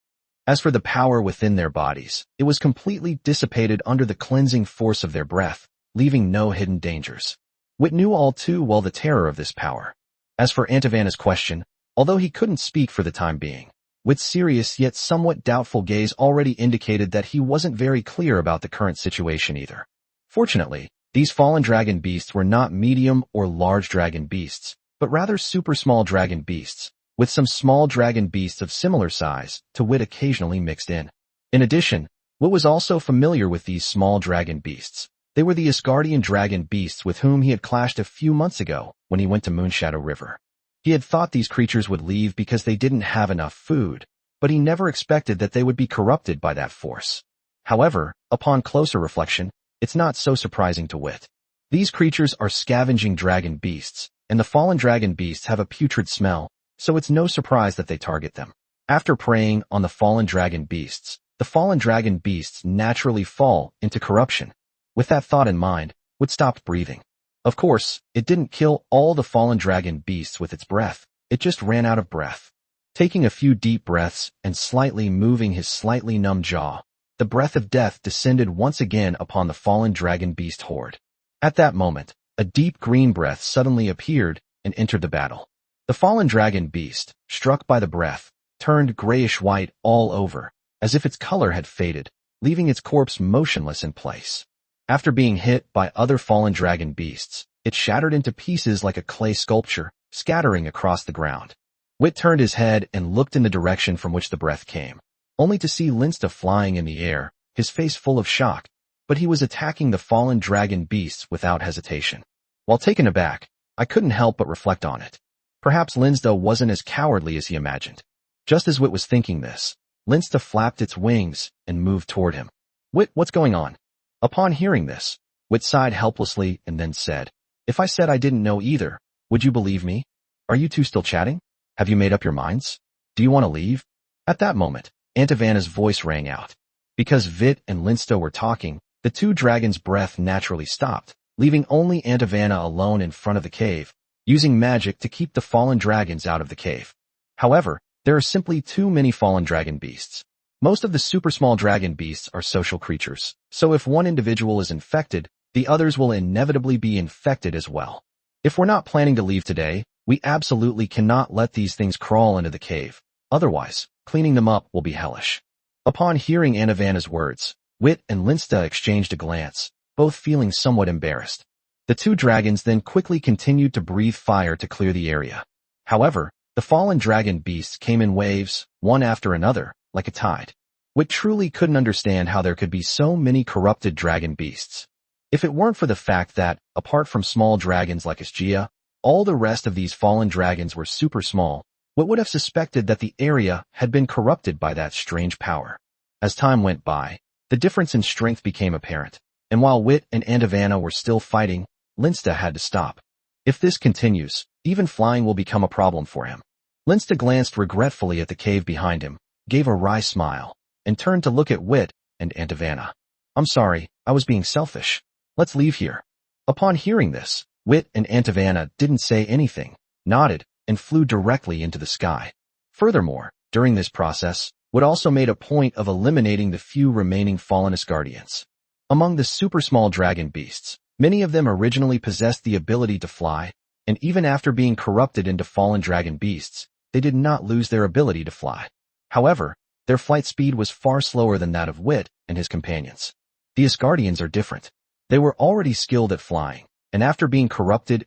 As for the power within their bodies, it was completely dissipated under the cleansing force of their breath, leaving no hidden dangers. Wit knew all too well the terror of this power. As for Antivana's question, although he couldn't speak for the time being, Wit's serious yet somewhat doubtful gaze already indicated that he wasn't very clear about the current situation either. Fortunately, these fallen dragon beasts were not medium or large dragon beasts, but rather super small dragon beasts, with some small dragon beasts of similar size to Wit occasionally mixed in. In addition, Wit was also familiar with these small dragon beasts. They were the Asgardian dragon beasts with whom he had clashed a few months ago when he went to Moonshadow River. He had thought these creatures would leave because they didn't have enough food, but he never expected that they would be corrupted by that force. However, upon closer reflection, it's not so surprising to Wit. These creatures are scavenging dragon beasts, and the fallen dragon beasts have a putrid smell, so it's no surprise that they target them. After preying on the fallen dragon beasts, the fallen dragon beasts naturally fall into corruption. With that thought in mind, Wit stopped breathing. Of course, it didn't kill all the fallen dragon beasts with its breath, it just ran out of breath. Taking a few deep breaths and slightly moving his slightly numb jaw, the breath of death descended once again upon the fallen dragon beast horde. At that moment, a deep green breath suddenly appeared and entered the battle. The fallen dragon beast, struck by the breath, turned grayish-white all over, as if its color had faded, leaving its corpse motionless in place. After being hit by other fallen dragon beasts, it shattered into pieces like a clay sculpture, scattering across the ground. Wit turned his head and looked in the direction from which the breath came, only to see Linsta flying in the air, his face full of shock, but he was attacking the fallen dragon beasts without hesitation. While taken aback, I couldn't help but reflect on it. Perhaps Linsta wasn't as cowardly as he imagined. Just as Wit was thinking this, Linsta flapped its wings and moved toward him. "Wit, what's going on?" Upon hearing this, Wit sighed helplessly and then said, "If I said I didn't know either, would you believe me? Are you two still chatting? Have you made up your minds? Do you want to leave?" At that moment, Antivana's voice rang out. Because Vit and Linsta were talking, the two dragons' breath naturally stopped, leaving only Antivana alone in front of the cave, using magic to keep the fallen dragons out of the cave. However, there are simply too many fallen dragon beasts. Most of the super small dragon beasts are social creatures, so if one individual is infected, the others will inevitably be infected as well. If we're not planning to leave today, we absolutely cannot let these things crawl into the cave. Otherwise, cleaning them up will be hellish. Upon hearing Anavana's words, Wit and Linsta exchanged a glance, both feeling somewhat embarrassed. The two dragons then quickly continued to breathe fire to clear the area. However, the fallen dragon beasts came in waves, one after another, like a tide. Wit truly couldn't understand how there could be so many corrupted dragon beasts. If it weren't for the fact that, apart from small dragons like Asgia, all the rest of these fallen dragons were super small, Wit would have suspected that the area had been corrupted by that strange power. As time went by, the difference in strength became apparent, and while Wit and Andavana were still fighting, Linsta had to stop. If this continues, even flying will become a problem for him. Linsta glanced regretfully at the cave behind him, gave a wry smile, and turned to look at Wit and Andavana. I'm sorry, I was being selfish. Let's leave here. Upon hearing this, Wit and Andavana didn't say anything, nodded, and flew directly into the sky. Furthermore, during this process, Wit also made a point of eliminating the few remaining fallen Asgardians. Among the super small dragon beasts, many of them originally possessed the ability to fly, and even after being corrupted into fallen dragon beasts, they did not lose their ability to fly. However, their flight speed was far slower than that of Wit and his companions. The Asgardians are different. They were already skilled at flying, and after being corrupted,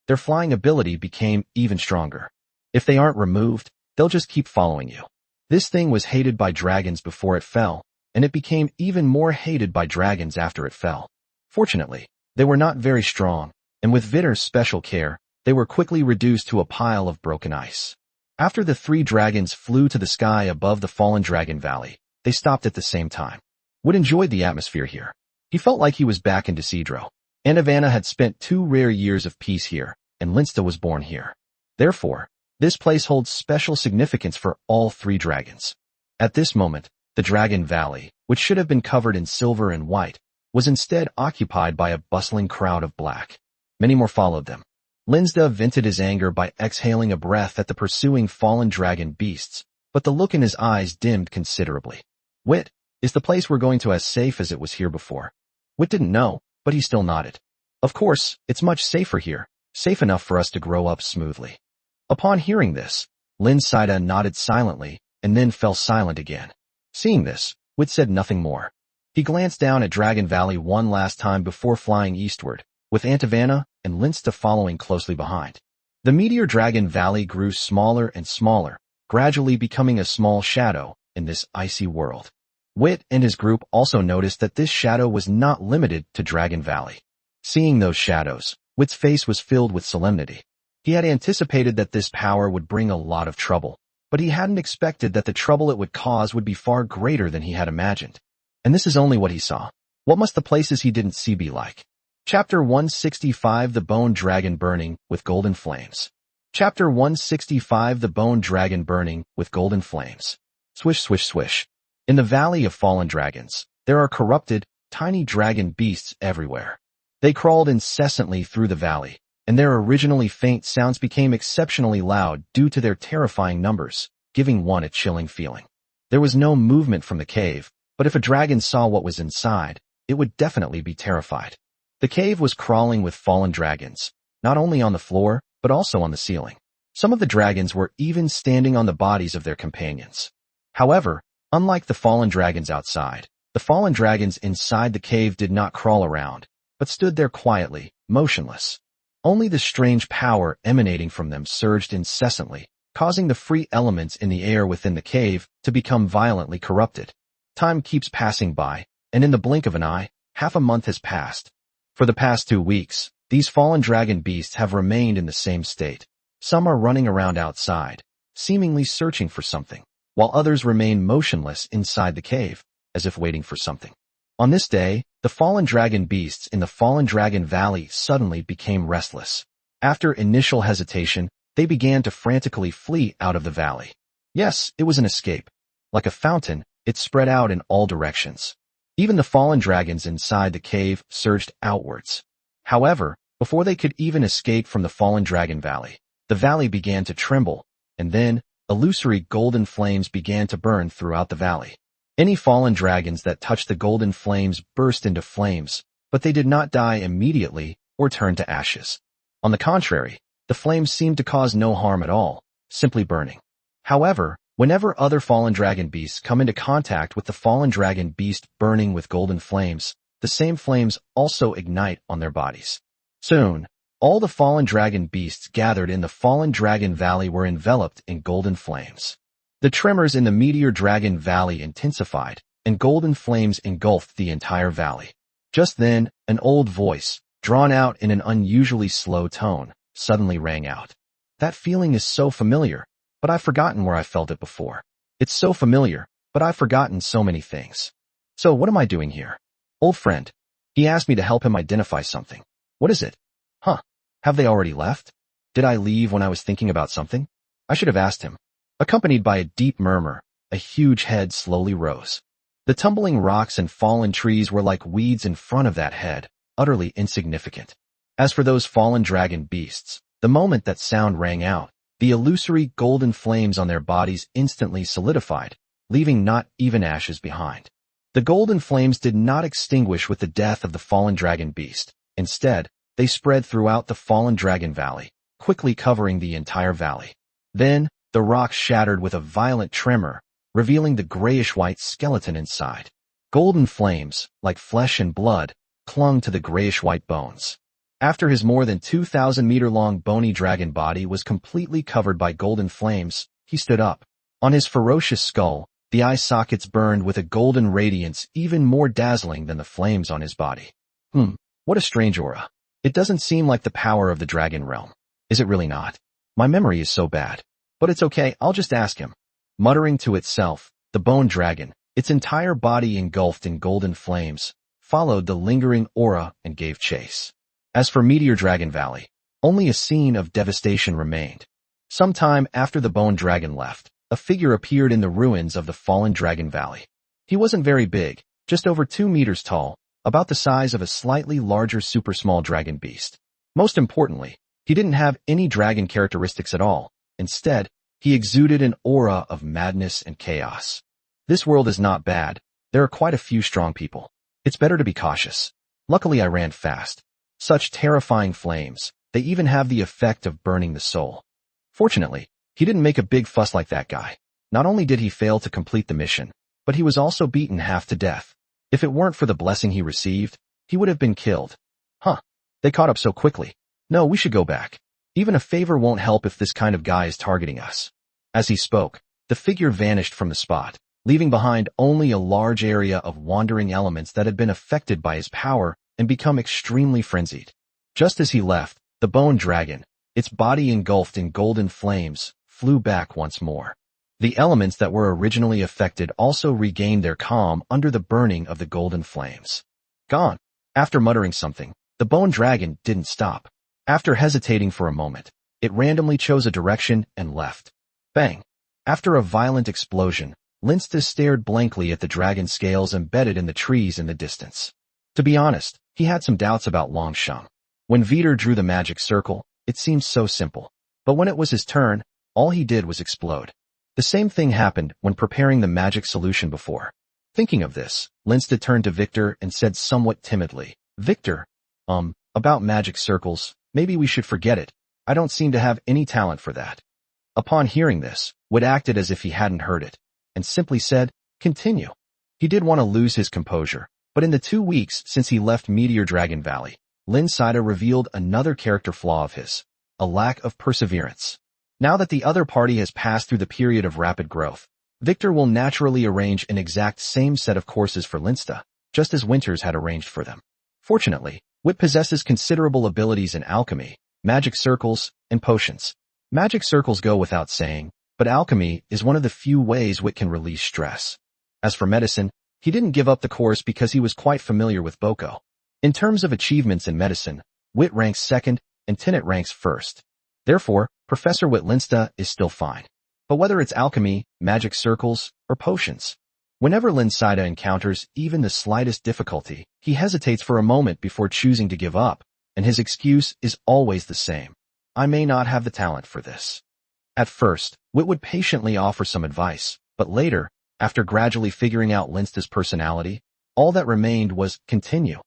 their flying ability became even stronger. If they aren't removed, they'll just keep following you. This thing was hated by dragons before it fell, and it became even more hated by dragons after it fell. Fortunately, they were not very strong, and with Vittor's special care, they were quickly reduced to a pile of broken ice. After the three dragons flew to the sky above the fallen dragon valley, they stopped at the same time. Wit enjoyed the atmosphere here. He felt like he was back in Decidro. Andavana had spent 2 rare years of peace here, and Linsta was born here. Therefore, this place holds special significance for all 3 dragons. At this moment, the Dragon Valley, which should have been covered in silver and white, was instead occupied by a bustling crowd of black. Many more followed them. Linsta vented his anger by exhaling a breath at the pursuing fallen dragon beasts, but the look in his eyes dimmed considerably. Wit, is the place we're going to as safe as it was here before? Wit didn't know, but he still nodded. Of course, it's much safer here, safe enough for us to grow up smoothly. Upon hearing this, Linsta nodded silently, and then fell silent again. Seeing this, Wit said nothing more. He glanced down at Dragon Valley one last time before flying eastward, with Andavana and Linsta following closely behind. The meteor Dragon Valley grew smaller and smaller, gradually becoming a small shadow in this icy world. Wit and his group also noticed that this shadow was not limited to Dragon Valley. Seeing those shadows, Wit's face was filled with solemnity. He had anticipated that this power would bring a lot of trouble, but he hadn't expected that the trouble it would cause would be far greater than he had imagined. And this is only what he saw. What must the places he didn't see be like? Chapter 165 The Bone Dragon Burning with Golden Flames. Chapter 165 The Bone Dragon Burning with Golden Flames. Swish, swish, swish. In the Valley of Fallen Dragons, there are corrupted, tiny dragon beasts everywhere. They crawled incessantly through the valley, and their originally faint sounds became exceptionally loud due to their terrifying numbers, giving one a chilling feeling. There was no movement from the cave, but if a dragon saw what was inside, it would definitely be terrified. The cave was crawling with fallen dragons, not only on the floor, but also on the ceiling. Some of the dragons were even standing on the bodies of their companions. However, unlike the fallen dragons outside, the fallen dragons inside the cave did not crawl around, but stood there quietly, motionless. Only the strange power emanating from them surged incessantly, causing the free elements in the air within the cave to become violently corrupted. Time keeps passing by, and in the blink of an eye, half a month has passed. For the past 2 weeks, these fallen dragon beasts have remained in the same state. Some are running around outside, seemingly searching for something, while others remain motionless inside the cave, as if waiting for something. On this day, the fallen dragon beasts in the Fallen Dragon Valley suddenly became restless. After initial hesitation, they began to frantically flee out of the valley. Yes, it was an escape. Like a fountain, it spread out in all directions. Even the fallen dragons inside the cave surged outwards. However, before they could even escape from the Fallen Dragon Valley, the valley began to tremble, and then, illusory golden flames began to burn throughout the valley. Any fallen dragons that touched the golden flames burst into flames, but they did not die immediately or turn to ashes. On the contrary, the flames seemed to cause no harm at all, simply burning. However, whenever other fallen dragon beasts come into contact with the fallen dragon beast burning with golden flames, the same flames also ignite on their bodies. Soon, all the fallen dragon beasts gathered in the Fallen Dragon Valley were enveloped in golden flames. The tremors in the Meteor Dragon Valley intensified, and golden flames engulfed the entire valley. Just then, an old voice, drawn out in an unusually slow tone, suddenly rang out. That feeling is so familiar, but I've forgotten where I felt it before. It's so familiar, but I've forgotten so many things. So what am I doing here? Old friend. He asked me to help him identify something. What is it? Huh. Have they already left? Did I leave when I was thinking about something? I should have asked him. Accompanied by a deep murmur, a huge head slowly rose. The tumbling rocks and fallen trees were like weeds in front of that head, utterly insignificant. As for those fallen dragon beasts, the moment that sound rang out, the illusory golden flames on their bodies instantly solidified, leaving not even ashes behind. The golden flames did not extinguish with the death of the fallen dragon beast. Instead, they spread throughout the Fallen Dragon Valley, quickly covering the entire valley. Then, the rocks shattered with a violent tremor, revealing the grayish-white skeleton inside. Golden flames, like flesh and blood, clung to the grayish-white bones. After his more than 2,000-meter-long bony dragon body was completely covered by golden flames, he stood up. On his ferocious skull, the eye sockets burned with a golden radiance even more dazzling than the flames on his body. What a strange aura. It doesn't seem like the power of the dragon realm. Is it really not? My memory is so bad. But it's okay, I'll just ask him. Muttering to itself, the bone dragon, its entire body engulfed in golden flames, followed the lingering aura and gave chase. As for Meteor Dragon Valley, only a scene of devastation remained. Sometime after the bone dragon left, a figure appeared in the ruins of the Fallen Dragon Valley. He wasn't very big, just over 2 meters tall, about the size of a slightly larger super small dragon beast. Most importantly, he didn't have any dragon characteristics at all. Instead, he exuded an aura of madness and chaos. This world is not bad. There are quite a few strong people. It's better to be cautious. Luckily I ran fast. Such terrifying flames, they even have the effect of burning the soul. Fortunately, he didn't make a big fuss like that guy. Not only did he fail to complete the mission, but he was also beaten half to death. If it weren't for the blessing he received, he would have been killed. They caught up so quickly. No, we should go back. Even a favor won't help if this kind of guy is targeting us. As he spoke, the figure vanished from the spot, leaving behind only a large area of wandering elements that had been affected by his power and become extremely frenzied. Just as he left, the bone dragon, its body engulfed in golden flames, flew back once more. The elements that were originally affected also regained their calm under the burning of the golden flames. Gone. After muttering something, the bone dragon didn't stop. After hesitating for a moment, it randomly chose a direction and left. Bang! After a violent explosion, Linsta stared blankly at the dragon scales embedded in the trees in the distance. To be honest, he had some doubts about Longsheng. When Vittor drew the magic circle, it seemed so simple. But when it was his turn, all he did was explode. The same thing happened when preparing the magic solution before. Thinking of this, Linsta turned to Vittor and said somewhat timidly, Vittor, about magic circles, maybe we should forget it. I don't seem to have any talent for that. Upon hearing this, Wood acted as if he hadn't heard it, and simply said, continue. He did want to lose his composure, but in the 2 weeks since he left Meteor Dragon Valley, Lin Sida revealed another character flaw of his, a lack of perseverance. Now that the other party has passed through the period of rapid growth, Vittor will naturally arrange an exact same set of courses for Linsta, just as Winters had arranged for them. Fortunately, Wit possesses considerable abilities in alchemy, magic circles, and potions. Magic circles go without saying, but alchemy is one of the few ways Wit can release stress. As for medicine, he didn't give up the course because he was quite familiar with Boko. In terms of achievements in medicine, Wit ranks second and Tenet ranks first. Therefore, Professor Wit Linsta is still fine. But whether it's alchemy, magic circles, or potions, whenever Lin Sida encounters even the slightest difficulty, he hesitates for a moment before choosing to give up, and his excuse is always the same. I may not have the talent for this. At first, Wit would patiently offer some advice, but later, after gradually figuring out Linsta's personality, all that remained was continue.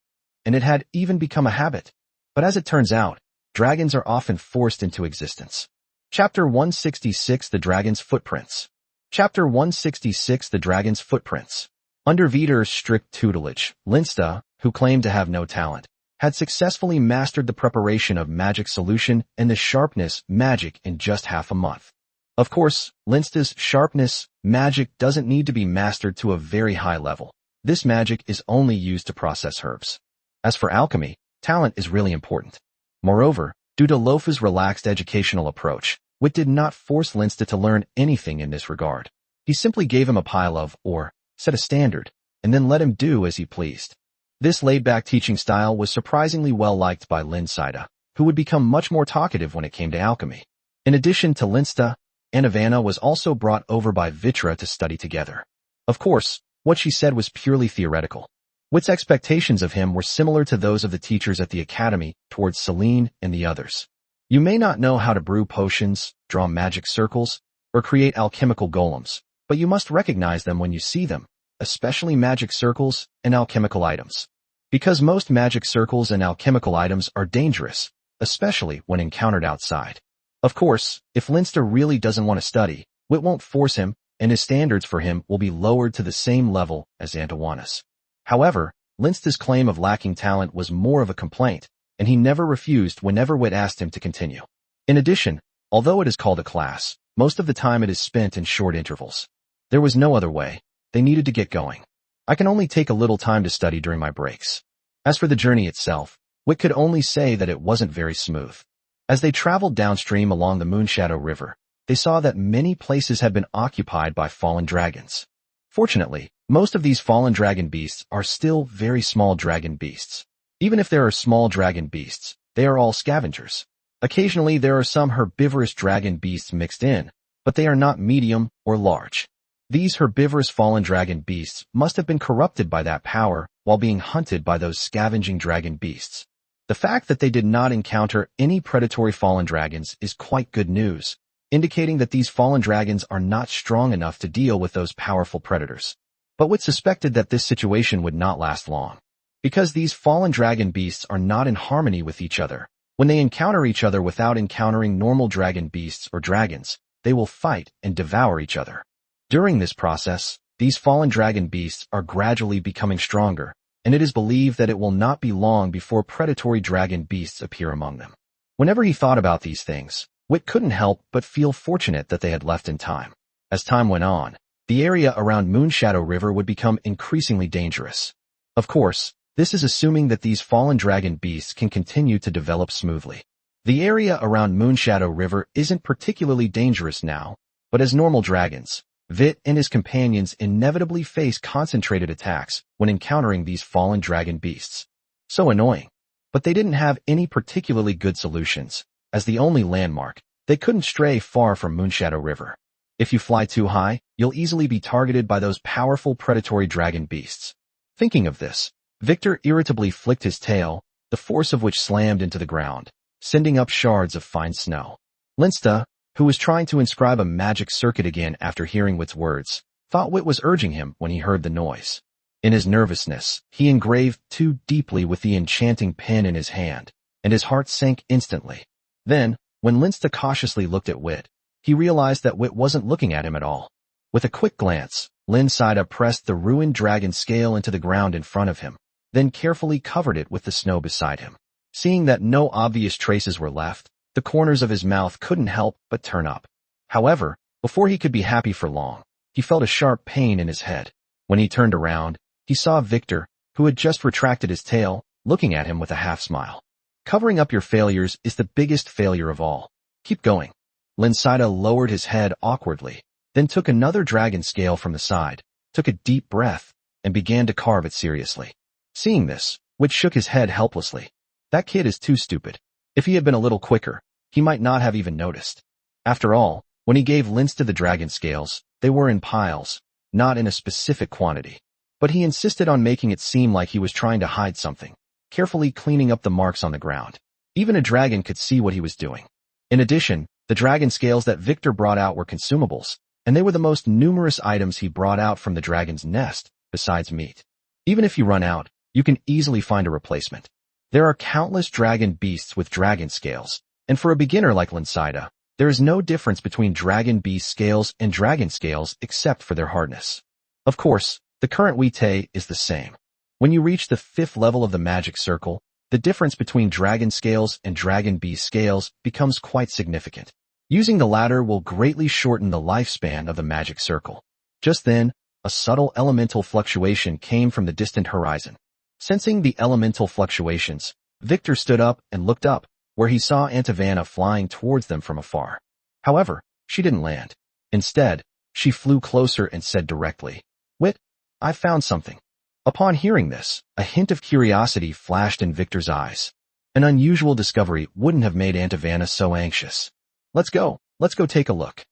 And it had even become a habit. But as it turns out, dragons are often forced into existence. Chapter 166 The Dragon's Footprints. Chapter 166 The Dragon's Footprints. Under Vittor's strict tutelage, Linsta, who claimed to have no talent, had successfully mastered the preparation of magic solution and the sharpness magic in just half a month. Of course, Linsta's sharpness magic doesn't need to be mastered to a very high level. This magic is only used to process herbs. As for alchemy, talent is really important. Moreover, due to Lofa's relaxed educational approach, Witt did not force Linsta to learn anything in this regard. He simply gave him a pile of, or set a standard, and then let him do as he pleased. This laid-back teaching style was surprisingly well liked by Linsta, who would become much more talkative when it came to alchemy. In addition to Linsta, Anavana was also brought over by Vittor to study together. Of course, what she said was purely theoretical. Witt's expectations of him were similar to those of the teachers at the academy towards Celine and the others. You may not know how to brew potions, draw magic circles, or create alchemical golems, but you must recognize them when you see them, especially magic circles and alchemical items. Because most magic circles and alchemical items are dangerous, especially when encountered outside. Of course, if Linsta really doesn't want to study, Witt won't force him, and his standards for him will be lowered to the same level as Antawana's. However, Linsta's claim of lacking talent was more of a complaint, and he never refused whenever Witt asked him to continue. In addition, although it is called a class, most of the time it is spent in short intervals. There was no other way. They needed to get going. I can only take a little time to study during my breaks. As for the journey itself, Witt could only say that it wasn't very smooth. As they traveled downstream along the Moonshadow River, they saw that many places had been occupied by fallen dragons. Fortunately, most of these fallen dragon beasts are still very small dragon beasts. Even if there are small dragon beasts, they are all scavengers. Occasionally there are some herbivorous dragon beasts mixed in, but they are not medium or large. These herbivorous fallen dragon beasts must have been corrupted by that power while being hunted by those scavenging dragon beasts. The fact that they did not encounter any predatory fallen dragons is quite good news, indicating that these fallen dragons are not strong enough to deal with those powerful predators. But Witt suspected that this situation would not last long. Because these fallen dragon beasts are not in harmony with each other, when they encounter each other without encountering normal dragon beasts or dragons, they will fight and devour each other. During this process, these fallen dragon beasts are gradually becoming stronger, and it is believed that it will not be long before predatory dragon beasts appear among them. Whenever he thought about these things, Witt couldn't help but feel fortunate that they had left in time. As time went on, the area around Moonshadow River would become increasingly dangerous. Of course, this is assuming that these fallen dragon beasts can continue to develop smoothly. The area around Moonshadow River isn't particularly dangerous now, but as normal dragons, Vitt and his companions inevitably face concentrated attacks when encountering these fallen dragon beasts. So annoying. But they didn't have any particularly good solutions. As the only landmark, they couldn't stray far from Moonshadow River. If you fly too high, you'll easily be targeted by those powerful predatory dragon beasts. Thinking of this, Vittor irritably flicked his tail, the force of which slammed into the ground, sending up shards of fine snow. Linsta, who was trying to inscribe a magic circuit again after hearing Witt's words, thought Witt was urging him when he heard the noise. In his nervousness, he engraved too deeply with the enchanting pen in his hand, and his heart sank instantly. Then, when Linsta cautiously looked at Witt, he realized that Witt wasn't looking at him at all. With a quick glance, Linsta pressed the ruined dragon scale into the ground in front of him, then carefully covered it with the snow beside him. Seeing that no obvious traces were left, the corners of his mouth couldn't help but turn up. However, before he could be happy for long, he felt a sharp pain in his head. When he turned around, he saw Vittor, who had just retracted his tail, looking at him with a half-smile. Covering up your failures is the biggest failure of all. Keep going. Linsta lowered his head awkwardly, then took another dragon scale from the side, took a deep breath, and began to carve it seriously. Seeing this, Witt shook his head helplessly. That kid is too stupid. If he had been a little quicker, he might not have even noticed. After all, when he gave Linsta the dragon scales, they were in piles, not in a specific quantity. But he insisted on making it seem like he was trying to hide something, carefully cleaning up the marks on the ground. Even a dragon could see what he was doing. In addition, the dragon scales that Vittor brought out were consumables, and they were the most numerous items he brought out from the dragon's nest, besides meat. Even if you run out, you can easily find a replacement. There are countless dragon beasts with dragon scales, and for a beginner like Linsida, there is no difference between dragon beast scales and dragon scales except for their hardness. Of course, the current Wite is the same. When you reach the 5th level of the magic circle, the difference between dragon scales and dragon beast scales becomes quite significant. Using the latter will greatly shorten the lifespan of the magic circle. Just then, a subtle elemental fluctuation came from the distant horizon. Sensing the elemental fluctuations, Vittor stood up and looked up, where he saw Antivana flying towards them from afar. However, she didn't land. Instead, she flew closer and said directly, "Wit, I found something." Upon hearing this, a hint of curiosity flashed in Victor's eyes. An unusual discovery wouldn't have made Antivana so anxious. Let's go take a look."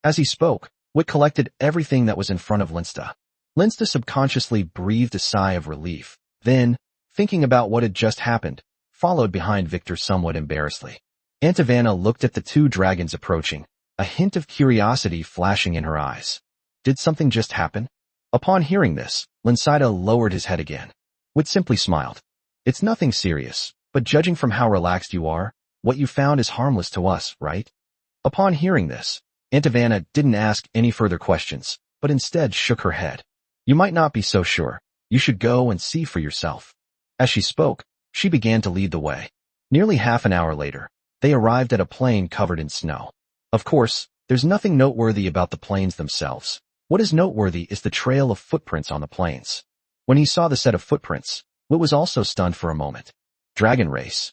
As he spoke, Wit collected everything that was in front of Linsta. Linsta subconsciously breathed a sigh of relief, then, thinking about what had just happened, followed behind Victor somewhat embarrassedly. Antivana looked at the 2 dragons approaching, a hint of curiosity flashing in her eyes. Did something just happen? Upon hearing this, Linsida lowered his head again. Wit simply smiled. "It's nothing serious, but judging from how relaxed you are, what you found is harmless to us, right?" Upon hearing this, Antivana didn't ask any further questions, but instead shook her head. "You might not be so sure. You should go and see for yourself." As she spoke, she began to lead the way. Nearly half an hour later, they arrived at a plain covered in snow. Of course, there's nothing noteworthy about the plains themselves. What is noteworthy is the trail of footprints on the plains. When he saw the set of footprints, Wit was also stunned for a moment. Dragon Race.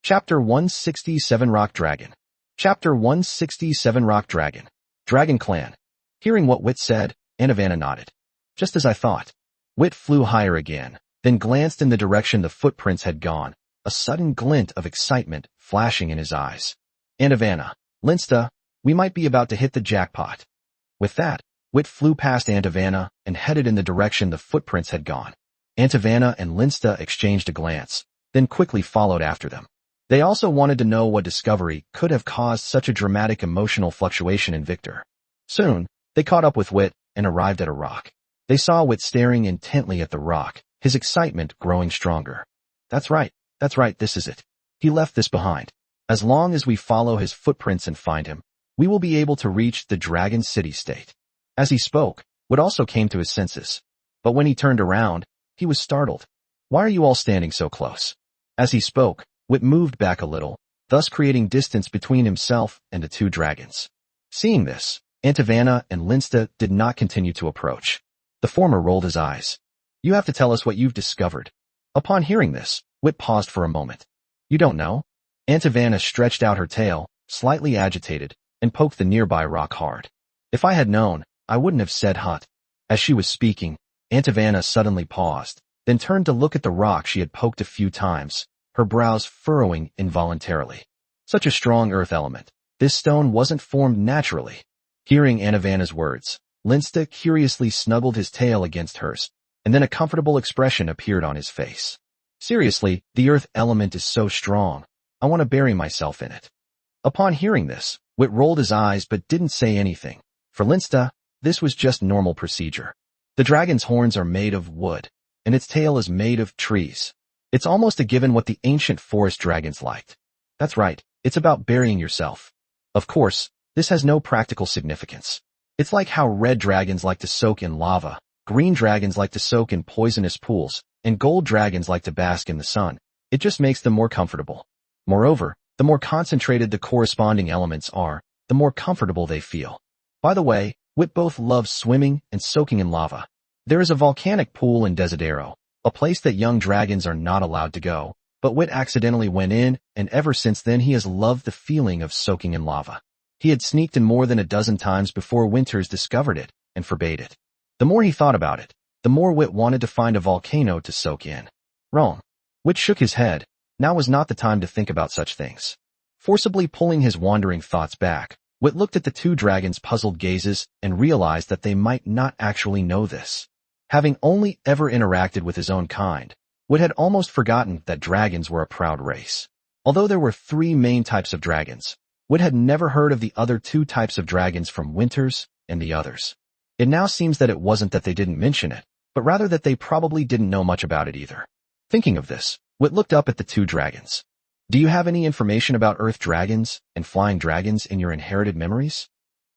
Chapter 167 Rock Dragon. Chapter 167 Rock Dragon. Dragon Clan. Hearing what Wit said, Antivana nodded. "Just as I thought." Wit flew higher again, then glanced in the direction the footprints had gone, a sudden glint of excitement flashing in his eyes. "Antivana, Linsta, we might be about to hit the jackpot." With that, Wit flew past Antivana and headed in the direction the footprints had gone. Antivana and Linsta exchanged a glance, then quickly followed after them. They also wanted to know what discovery could have caused such a dramatic emotional fluctuation in Victor. Soon, they caught up with Wit and arrived at a rock. They saw Wit staring intently at the rock, his excitement growing stronger. That's right, this is it. He left this behind. As long as we follow his footprints and find him, we will be able to reach the Dragon City state." As he spoke, Wit also came to his senses. But when he turned around, he was startled. "Why are you all standing so close?" As he spoke, Wit moved back a little, thus creating distance between himself and the 2 dragons. Seeing this, Antivana and Linsta did not continue to approach. The former rolled his eyes. "You have to tell us what you've discovered." Upon hearing this, Wit paused for a moment. "You don't know?" Antivana stretched out her tail, slightly agitated, and poked the nearby rock hard. "If I had known, I wouldn't have said hut." As she was speaking, Antivana suddenly paused, then turned to look at the rock she had poked a few times, her brows furrowing involuntarily. Such a strong earth element. This stone wasn't formed naturally. Hearing Antivana's words, Linsta curiously snuggled his tail against hers, and then a comfortable expression appeared on his face. "Seriously, the earth element is so strong. I want to bury myself in it." Upon hearing this, Wit rolled his eyes but didn't say anything. For Linsta, this was just normal procedure. The dragon's horns are made of wood, and its tail is made of trees. It's almost a given what the ancient forest dragons liked. That's right, it's about burying yourself. Of course, this has no practical significance. It's like how red dragons like to soak in lava, green dragons like to soak in poisonous pools, and gold dragons like to bask in the sun. It just makes them more comfortable. Moreover, the more concentrated the corresponding elements are, the more comfortable they feel. By the way, Wit both loves swimming and soaking in lava. There is a volcanic pool in Desidero, a place that young dragons are not allowed to go, but Wit accidentally went in, and ever since then he has loved the feeling of soaking in lava. He had sneaked in more than a dozen times before Winters discovered it and forbade it. The more he thought about it, the more Wit wanted to find a volcano to soak in. Wrong. Wit shook his head. Now was not the time to think about such things. Forcibly pulling his wandering thoughts back, Wit looked at the 2 dragons' puzzled gazes and realized that they might not actually know this. Having only ever interacted with his own kind, Wit had almost forgotten that dragons were a proud race. Although there were 3 main types of dragons, Wit had never heard of the other 2 types of dragons from Winters and the others. It now seems that it wasn't that they didn't mention it, but rather that they probably didn't know much about it either. Thinking of this, Wit looked up at the two dragons. Do you have any information about earth dragons and flying dragons in your inherited memories?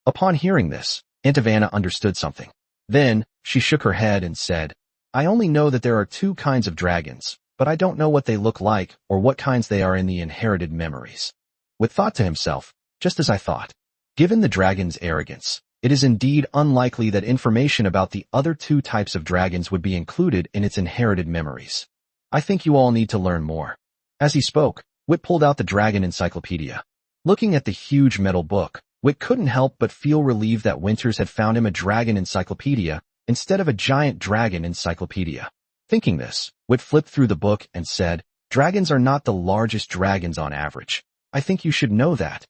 Upon hearing this, Aunt Havana understood something. Then, she shook her head and said, I only know that there are two kinds of dragons, but I don't know what they look like or what kinds they are in the inherited memories. Wit thought to himself, just as I thought. Given the dragon's arrogance, it is indeed unlikely that information about the other two types of dragons would be included in its inherited memories. I think you all need to learn more. As he spoke, Wit pulled out the dragon encyclopedia. Looking at the huge metal book, Wit couldn't help but feel relieved that Winters had found him a dragon encyclopedia instead of a giant dragon encyclopedia. Thinking this, Wit flipped through the book and said, Dragons are not the largest dragons on average. I think you should know that.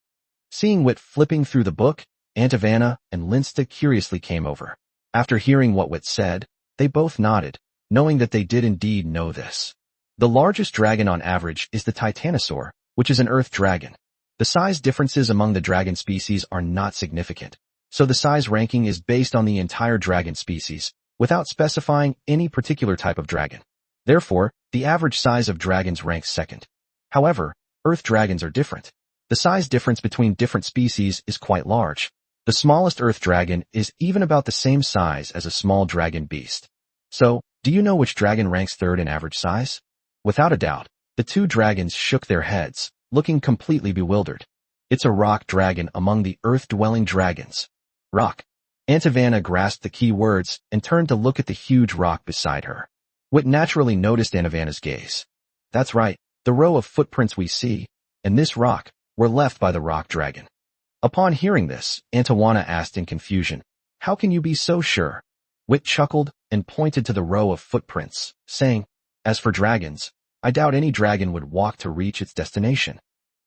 Seeing Wit flipping through the book, Aunt Havana and Linsta curiously came over. After hearing what Wit said, they both nodded, knowing that they did indeed know this. The largest dragon on average is the Titanosaur, which is an earth dragon. The size differences among the dragon species are not significant, so the size ranking is based on the entire dragon species, without specifying any particular type of dragon. Therefore, the average size of dragons ranks second. However, earth dragons are different. The size difference between different species is quite large. The smallest earth dragon is even about the same size as a small dragon beast. So, do you know which dragon ranks third in average size? Without a doubt, the two dragons shook their heads, looking completely bewildered. It's a rock dragon among the earth-dwelling dragons. Rock. Aunt Havana grasped the key words and turned to look at the huge rock beside her. Wit naturally noticed Aunt Havana's gaze. That's right, the row of footprints we see, and this rock, were left by the rock dragon. Upon hearing this, Aunt Havana asked in confusion, How can you be so sure? Wit chuckled and pointed to the row of footprints, saying, As for dragons, I doubt any dragon would walk to reach its destination.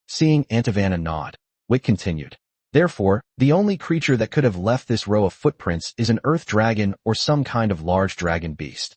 Seeing Aunt Havana nod, Wit continued, Therefore, the only creature that could have left this row of footprints is an earth dragon or some kind of large dragon beast.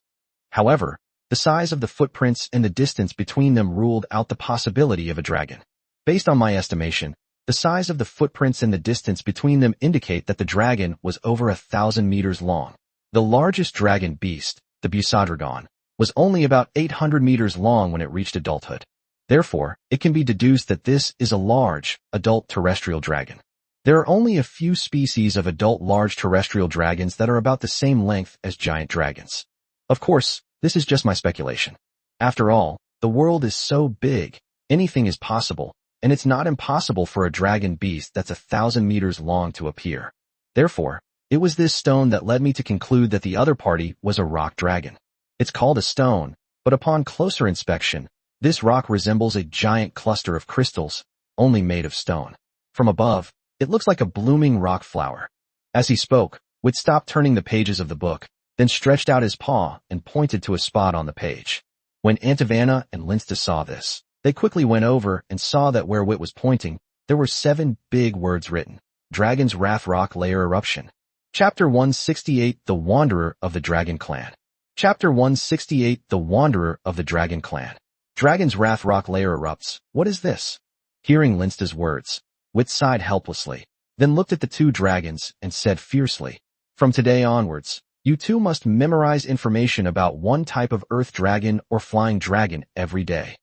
However, the size of the footprints and the distance between them ruled out the possibility of a dragon. Based on my estimation, the size of the footprints and the distance between them indicate that the dragon was over 1,000 meters long. The largest dragon beast, the Busadragon, was only about 800 meters long when it reached adulthood. Therefore, it can be deduced that this is a large, adult terrestrial dragon. There are only a few species of adult large terrestrial dragons that are about the same length as giant dragons. Of course, this is just my speculation. After all, the world is so big, anything is possible, and it's not impossible for a dragon beast that's 1,000 meters long to appear. Therefore, it was this stone that led me to conclude that the other party was a rock dragon. It's called a stone, but upon closer inspection, this rock resembles a giant cluster of crystals, only made of stone. From above, it looks like a blooming rock flower. As he spoke, Wit stopped turning the pages of the book, then stretched out his paw and pointed to a spot on the page. When Aunt Havana and Linsta saw this, they quickly went over and saw that where Wit was pointing, there were 7 big words written. Dragon's Wrath Rock Lair Eruption. Chapter 168, The Wanderer of the Dragon Clan. Chapter 168, The Wanderer of the Dragon Clan. Dragon's Wrath Rock Lair erupts. What is this? Hearing Linsta's words, Wit sighed helplessly, then looked at the two dragons and said fiercely, From today onwards, you two must memorize information about one type of earth dragon or flying dragon every day.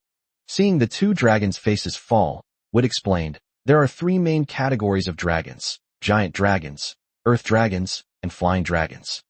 Seeing the two dragons' faces fall, Wit explained, There are 3 main categories of dragons: giant dragons, earth dragons, and flying dragons.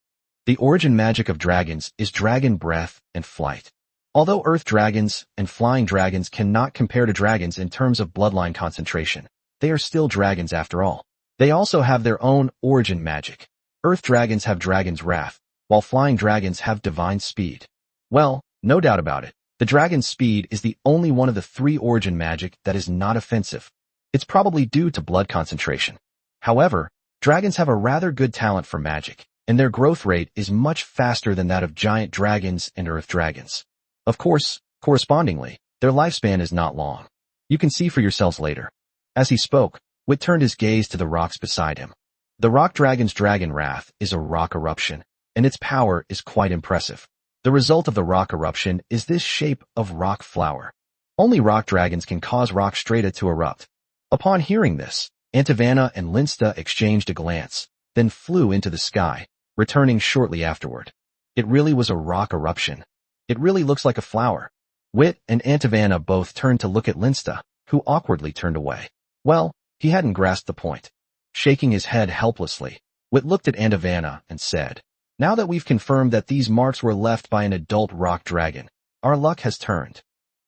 The origin magic of dragons is dragon breath and flight. Although earth dragons and flying dragons cannot compare to dragons in terms of bloodline concentration, they are still dragons after all. They also have their own origin magic. Earth dragons have dragon's wrath, while flying dragons have divine speed. Well, no doubt about it, the dragon's speed is the only one of the 3 origin magic that is not offensive. It's probably due to blood concentration. However, dragons have a rather good talent for magic, and their growth rate is much faster than that of giant dragons and earth dragons. Of course, correspondingly, their lifespan is not long. You can see for yourselves later. As he spoke, Wit turned his gaze to the rocks beside him. The rock dragon's dragon wrath is a rock eruption, and its power is quite impressive. The result of the rock eruption is this shape of rock flower. Only rock dragons can cause rock strata to erupt. Upon hearing this, Aunt Havana and Linsta exchanged a glance, then flew into the sky, returning shortly afterward. It really was a rock eruption. It really looks like a flower. Wit and Antivana both turned to look at Linsta, who awkwardly turned away. Well, he hadn't grasped the point. Shaking his head helplessly, Wit looked at Antivana and said, "Now that we've confirmed that these marks were left by an adult rock dragon, our luck has turned.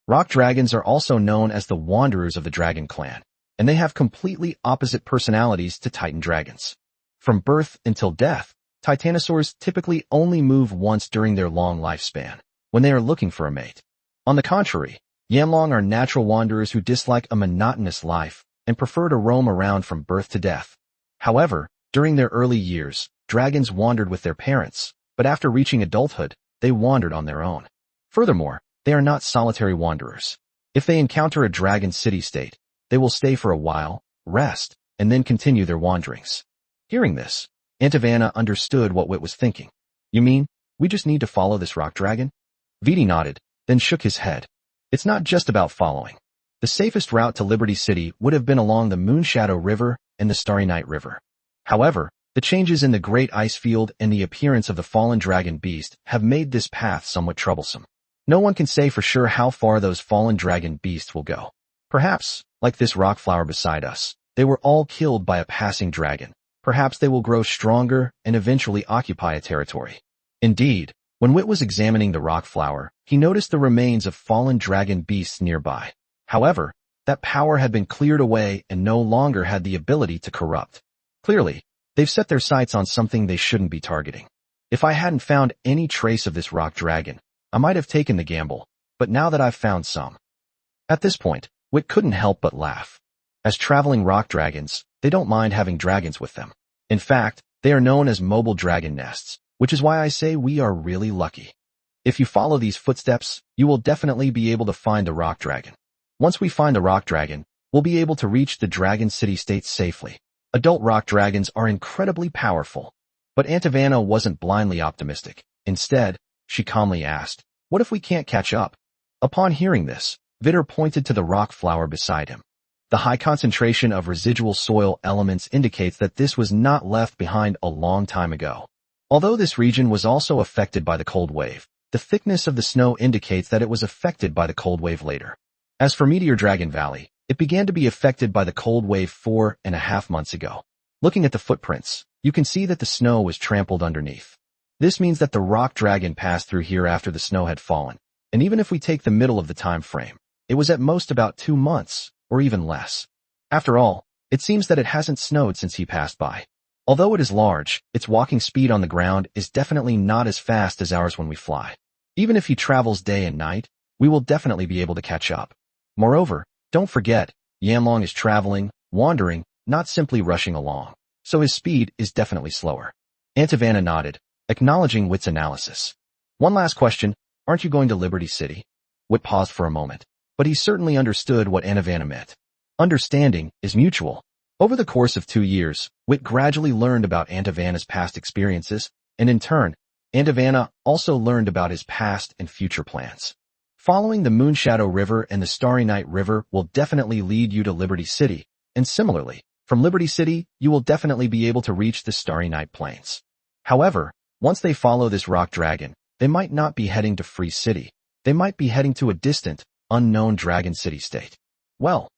Rock dragons are also known as the wanderers of the dragon clan, and they have completely opposite personalities to Titan dragons. From birth until death, titanosaurs typically only move once during their long lifespan, when they are looking for a mate. On the contrary, Yanlong are natural wanderers who dislike a monotonous life and prefer to roam around from birth to death. However, during their early years, dragons wandered with their parents, but after reaching adulthood, they wandered on their own. Furthermore, they are not solitary wanderers. If they encounter a dragon city-state, they will stay for a while, rest, and then continue their wanderings." Hearing this, Antivana understood what Wit was thinking. "You mean, we just need to follow this rock dragon?" Viti nodded, then shook his head. "It's not just about following. The safest route to Liberty City would have been along the Moonshadow River and the Starry Night River. However, the changes in the Great Ice Field and the appearance of the fallen dragon beast have made this path somewhat troublesome. No one can say for sure how far those fallen dragon beasts will go. Perhaps, like this rock flower beside us, they were all killed by a passing dragon. Perhaps they will grow stronger and eventually occupy a territory." Indeed, when Wit was examining the rock flower, he noticed the remains of fallen dragon beasts nearby. However, that power had been cleared away and no longer had the ability to corrupt. Clearly, they've set their sights on something they shouldn't be targeting. If I hadn't found any trace of this rock dragon, I might have taken the gamble, but now that I've found some. At this point, Wit couldn't help but laugh. As traveling rock dragons, they don't mind having dragons with them. In fact, they are known as mobile dragon nests, which is why I say we are really lucky. If you follow these footsteps, you will definitely be able to find the rock dragon. Once we find the rock dragon, we'll be able to reach the dragon city-state safely. Adult rock dragons are incredibly powerful. But Antivana wasn't blindly optimistic. Instead, she calmly asked, "What if we can't catch up?" Upon hearing this, Vittor pointed to the rock flower beside him. The high concentration of residual soil elements indicates that this was not left behind a long time ago. Although this region was also affected by the cold wave, the thickness of the snow indicates that it was affected by the cold wave later. As for Meteor Dragon Valley, it began to be affected by the cold wave 4.5 months ago. Looking at the footprints, you can see that the snow was trampled underneath. This means that the rock dragon passed through here after the snow had fallen, and even if we take the middle of the time frame, it was at most about 2 months, or even less. After all, it seems that it hasn't snowed since he passed by. Although it is large, its walking speed on the ground is definitely not as fast as ours when we fly. Even if he travels day and night, we will definitely be able to catch up. Moreover, don't forget, Yanlong is traveling, wandering, not simply rushing along, so his speed is definitely slower. Antivana nodded, acknowledging Wit's analysis. "One last question, aren't you going to Liberty City?" Wit paused for a moment, but he certainly understood what Antivana meant. Understanding is mutual. Over the course of 2 years, Wit gradually learned about Antivana's past experiences, and in turn, Antivana also learned about his past and future plans. Following the Moonshadow River and the Starry Night River will definitely lead you to Liberty City, and similarly, from Liberty City, you will definitely be able to reach the Starry Night Plains. However, once they follow this rock dragon, they might not be heading to Free City. They might be heading to a distant, unknown dragon city-state. Well,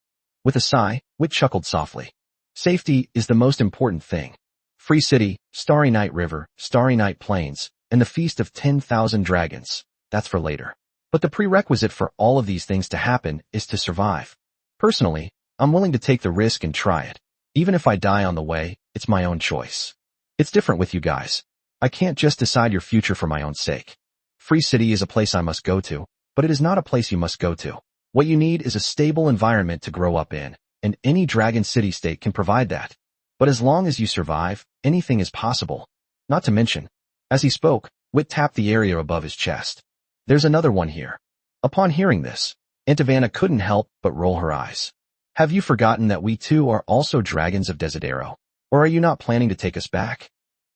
with a sigh, Wit chuckled softly. Safety is the most important thing. Free City, Starry Night River, Starry Night Plains, and the Feast of 10,000 Dragons. That's for later. But the prerequisite for all of these things to happen is to survive. Personally, I'm willing to take the risk and try it. Even if I die on the way, it's my own choice. It's different with you guys. I can't just decide your future for my own sake. Free City is a place I must go to, but it is not a place you must go to. What you need is a stable environment to grow up in, and any dragon city-state can provide that. But as long as you survive, anything is possible. Not to mention, as he spoke, Wit tapped the area above his chest. There's another one here. Upon hearing this, Antivana couldn't help but roll her eyes. Have you forgotten that we too are also dragons of Desidero? Or are you not planning to take us back?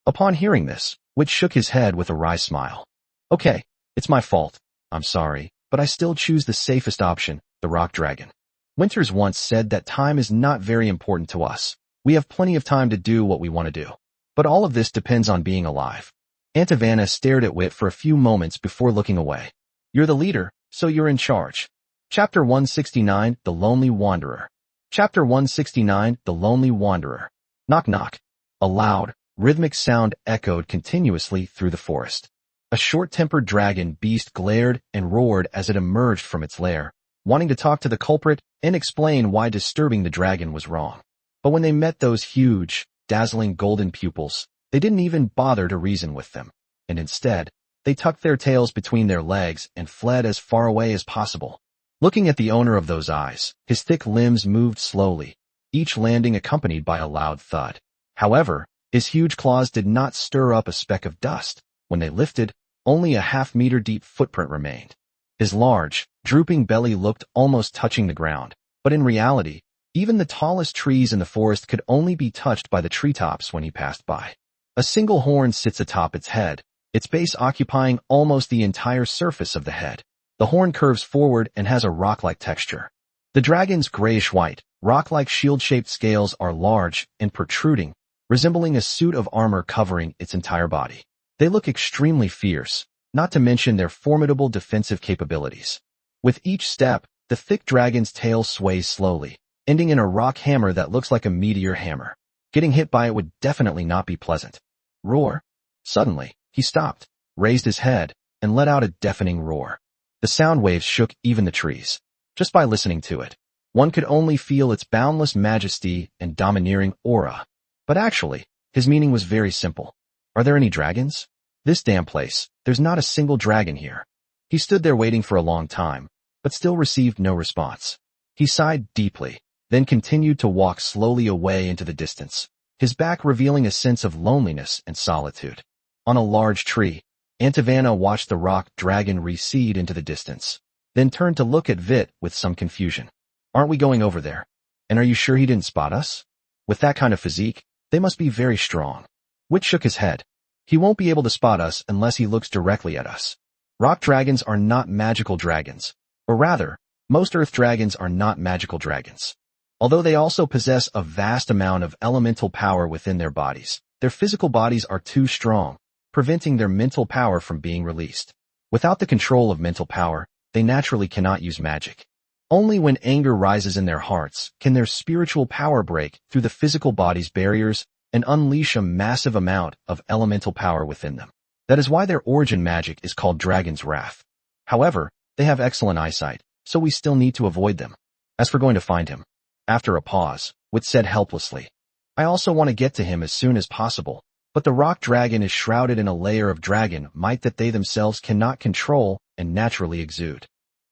Upon hearing this, Wit shook his head with a wry smile. Okay, it's my fault. I'm sorry, but I still choose the safest option, the rock dragon. Winters once said that time is not very important to us. We have plenty of time to do what we want to do. But all of this depends on being alive. Antivana stared at Wit for a few moments before looking away. You're the leader, so you're in charge. Chapter 169, The Lonely Wanderer. Chapter 169, The Lonely Wanderer. Knock knock. A loud, rhythmic sound echoed continuously through the forest. A short-tempered dragon beast glared and roared as it emerged from its lair, wanting to talk to the culprit and explain why disturbing the dragon was wrong. But when they met those huge, dazzling golden pupils, they didn't even bother to reason with them, and instead, they tucked their tails between their legs and fled as far away as possible. Looking at the owner of those eyes, his thick limbs moved slowly, each landing accompanied by a loud thud. However, his huge claws did not stir up a speck of dust. When they lifted, only a half-meter deep footprint remained. His large, drooping belly looked almost touching the ground, but in reality, even the tallest trees in the forest could only be touched by the treetops when he passed by. A single horn sits atop its head, its base occupying almost the entire surface of the head. The horn curves forward and has a rock-like texture. The dragon's grayish-white, rock-like shield-shaped scales are large and protruding, resembling a suit of armor covering its entire body. They look extremely fierce, not to mention their formidable defensive capabilities. With each step, the thick dragon's tail sways slowly, ending in a rock hammer that looks like a meteor hammer. Getting hit by it would definitely not be pleasant. Roar. Suddenly, he stopped, raised his head, and let out a deafening roar. The sound waves shook even the trees. Just by listening to it, one could only feel its boundless majesty and domineering aura. But actually, his meaning was very simple. Are there any dragons? This damn place, there's not a single dragon here. He stood there waiting for a long time, but still received no response. He sighed deeply, then continued to walk slowly away into the distance, his back revealing a sense of loneliness and solitude. On a large tree, Auto-Devour watched the rock dragon recede into the distance, then turned to look at Vit with some confusion. Aren't we going over there? And are you sure he didn't spot us? With that kind of physique, they must be very strong. Vit shook his head. He won't be able to spot us unless he looks directly at us. Rock dragons are not magical dragons, or rather, most earth dragons are not magical dragons. Although they also possess a vast amount of elemental power within their bodies, their physical bodies are too strong, preventing their mental power from being released. Without the control of mental power, they naturally cannot use magic. Only when anger rises in their hearts can their spiritual power break through the physical body's barriers and unleash a massive amount of elemental power within them. That is why their origin magic is called Dragon's Wrath. However, they have excellent eyesight, so we still need to avoid them. As for going to find him, after a pause, Vit said helplessly, I also want to get to him as soon as possible, but the rock dragon is shrouded in a layer of dragon might that they themselves cannot control and naturally exude.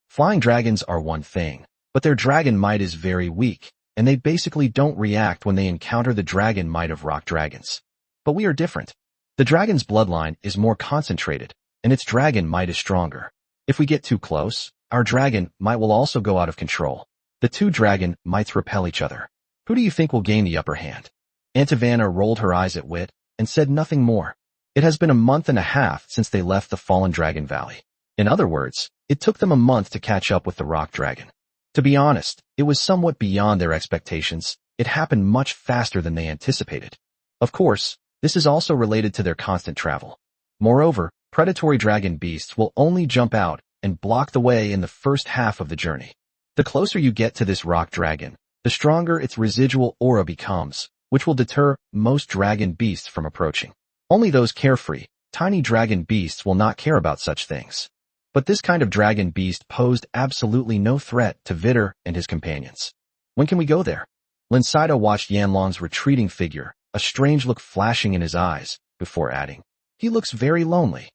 Flying dragons are one thing, but their dragon might is very weak, and they basically don't react when they encounter the dragon might of rock dragons. But we are different. The dragon's bloodline is more concentrated, and its dragon might is stronger. If we get too close, our dragon might will also go out of control. The two dragon mights repel each other. Who do you think will gain the upper hand? Auto-Devour rolled her eyes at Vit and said nothing more. It has been a month and a half since they left the Fallen Dragon Valley. In other words, it took them a month to catch up with the rock dragon. To be honest, it was somewhat beyond their expectations. It happened much faster than they anticipated. Of course, this is also related to their constant travel. Moreover, predatory dragon beasts will only jump out and block the way in the first half of the journey. The closer you get to this rock dragon, the stronger its residual aura becomes, which will deter most dragon beasts from approaching. Only those carefree, tiny dragon beasts will not care about such things. But this kind of dragon beast posed absolutely no threat to Vittor and his companions. When can we go there? Linsida watched Yanlong's retreating figure, a strange look flashing in his eyes, before adding, he looks very lonely.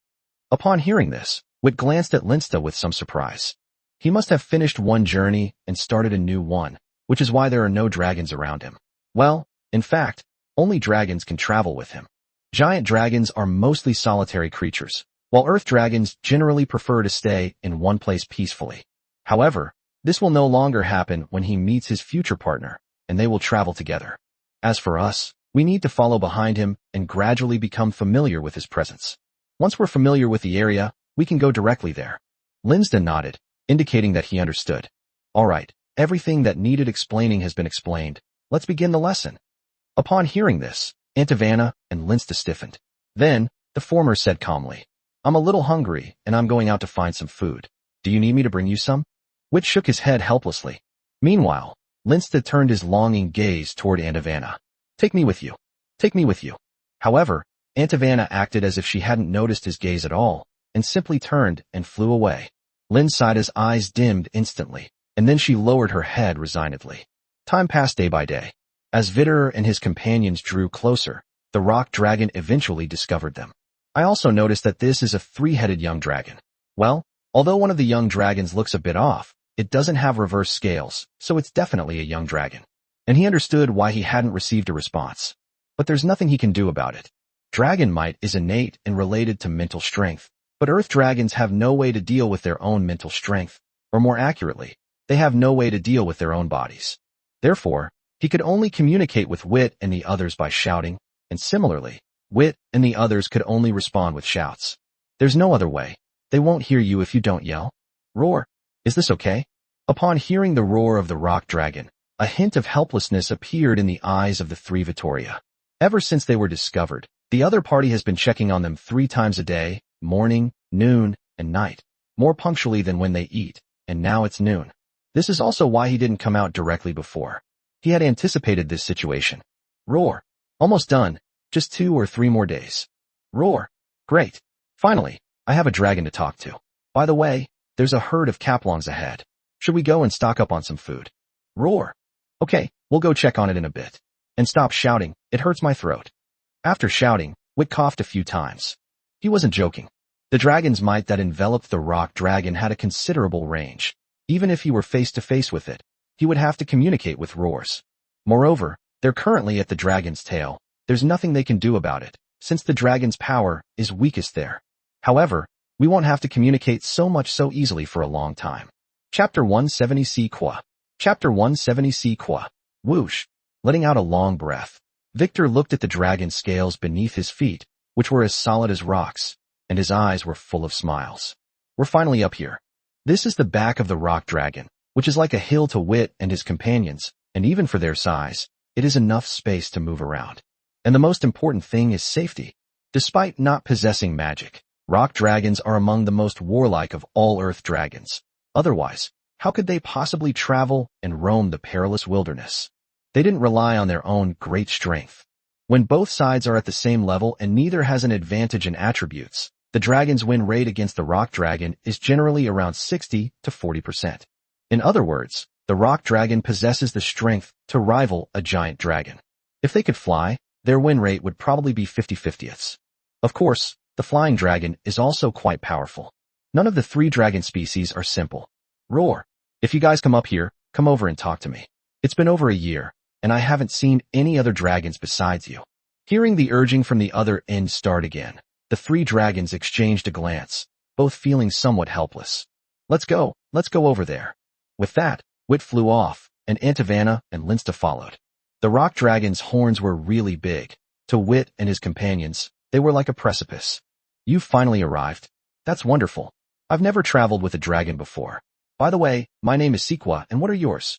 Upon hearing this, Vit glanced at Linsida with some surprise. He must have finished one journey and started a new one, which is why there are no dragons around him. Well, in fact, only dragons can travel with him. Giant dragons are mostly solitary creatures, while earth dragons generally prefer to stay in one place peacefully. However, this will no longer happen when he meets his future partner, and they will travel together. As for us, we need to follow behind him and gradually become familiar with his presence. Once we're familiar with the area, we can go directly there. Linsda nodded, indicating that he understood. All right, everything that needed explaining has been explained. Let's begin the lesson. Upon hearing this, Auto-Devour and Linsda stiffened. Then, the former said calmly, I'm a little hungry, and I'm going out to find some food. Do you need me to bring you some? Wit shook his head helplessly. Meanwhile, Linsta turned his longing gaze toward Aunt Ivana. Take me with you. Take me with you. However, Aunt Ivana acted as if she hadn't noticed his gaze at all, and simply turned and flew away. Linsida's eyes dimmed instantly, and then she lowered her head resignedly. Time passed day by day. As Vittor and his companions drew closer, the rock dragon eventually discovered them. I also noticed that this is a three-headed young dragon. Well, although one of the young dragons looks a bit off, it doesn't have reverse scales, so it's definitely a young dragon. And he understood why he hadn't received a response. But there's nothing he can do about it. Dragon might is innate and related to mental strength, but earth dragons have no way to deal with their own mental strength, or more accurately, they have no way to deal with their own bodies. Therefore, he could only communicate with Wit and the others by shouting, and similarly, Wit and the others could only respond with shouts. There's no other way. They won't hear you if you don't yell. Roar. Is this okay? Upon hearing the roar of the rock dragon, a hint of helplessness appeared in the eyes of the three Vittoria. Ever since they were discovered, the other party has been checking on them 3 times a day, morning, noon, and night, more punctually than when they eat, and now it's noon. This is also why he didn't come out directly before. He had anticipated this situation. Roar. Almost done. Just 2 or 3 more days. Roar. Great. Finally, I have a dragon to talk to. By the way, there's a herd of Kaplongs ahead. Should we go and stock up on some food? Roar. Okay, we'll go check on it in a bit. And stop shouting, it hurts my throat. After shouting, Wit coughed a few times. He wasn't joking. The dragon's might that enveloped the rock dragon had a considerable range. Even if he were face to face with it, he would have to communicate with roars. Moreover, they're currently at the dragon's tail. There's nothing they can do about it, since the dragon's power is weakest there. However, we won't have to communicate so much so easily for a long time. Chapter 170 Sequoia. Chapter 170 Sequoia. Whoosh. Letting out a long breath, Vittor looked at the dragon scales beneath his feet, which were as solid as rocks, and his eyes were full of smiles. We're finally up here. This is the back of the rock dragon, which is like a hill to Wit and his companions, and even for their size, it is enough space to move around. And the most important thing is safety. Despite not possessing magic, rock dragons are among the most warlike of all earth dragons. Otherwise, how could they possibly travel and roam the perilous wilderness? They didn't rely on their own great strength. When both sides are at the same level and neither has an advantage in attributes, the dragon's win rate against the rock dragon is generally around 60 to 40%. In other words, the rock dragon possesses the strength to rival a giant dragon. If they could fly, their win rate would probably be 50/50ths. Of course, the flying dragon is also quite powerful. None of the 3 dragon species are simple. Roar. If you guys come up here, come over and talk to me. It's been over a year, and I haven't seen any other dragons besides you. Hearing the urging from the other end start again, the 3 dragons exchanged a glance, both feeling somewhat helpless. Let's go over there. With that, Wit flew off, and Aunt Ivana and Linsta followed. The rock dragon's horns were really big. To Wit and his companions, they were like a precipice. You've finally arrived. That's wonderful. I've never traveled with a dragon before. By the way, my name is Sequoia, and what are yours?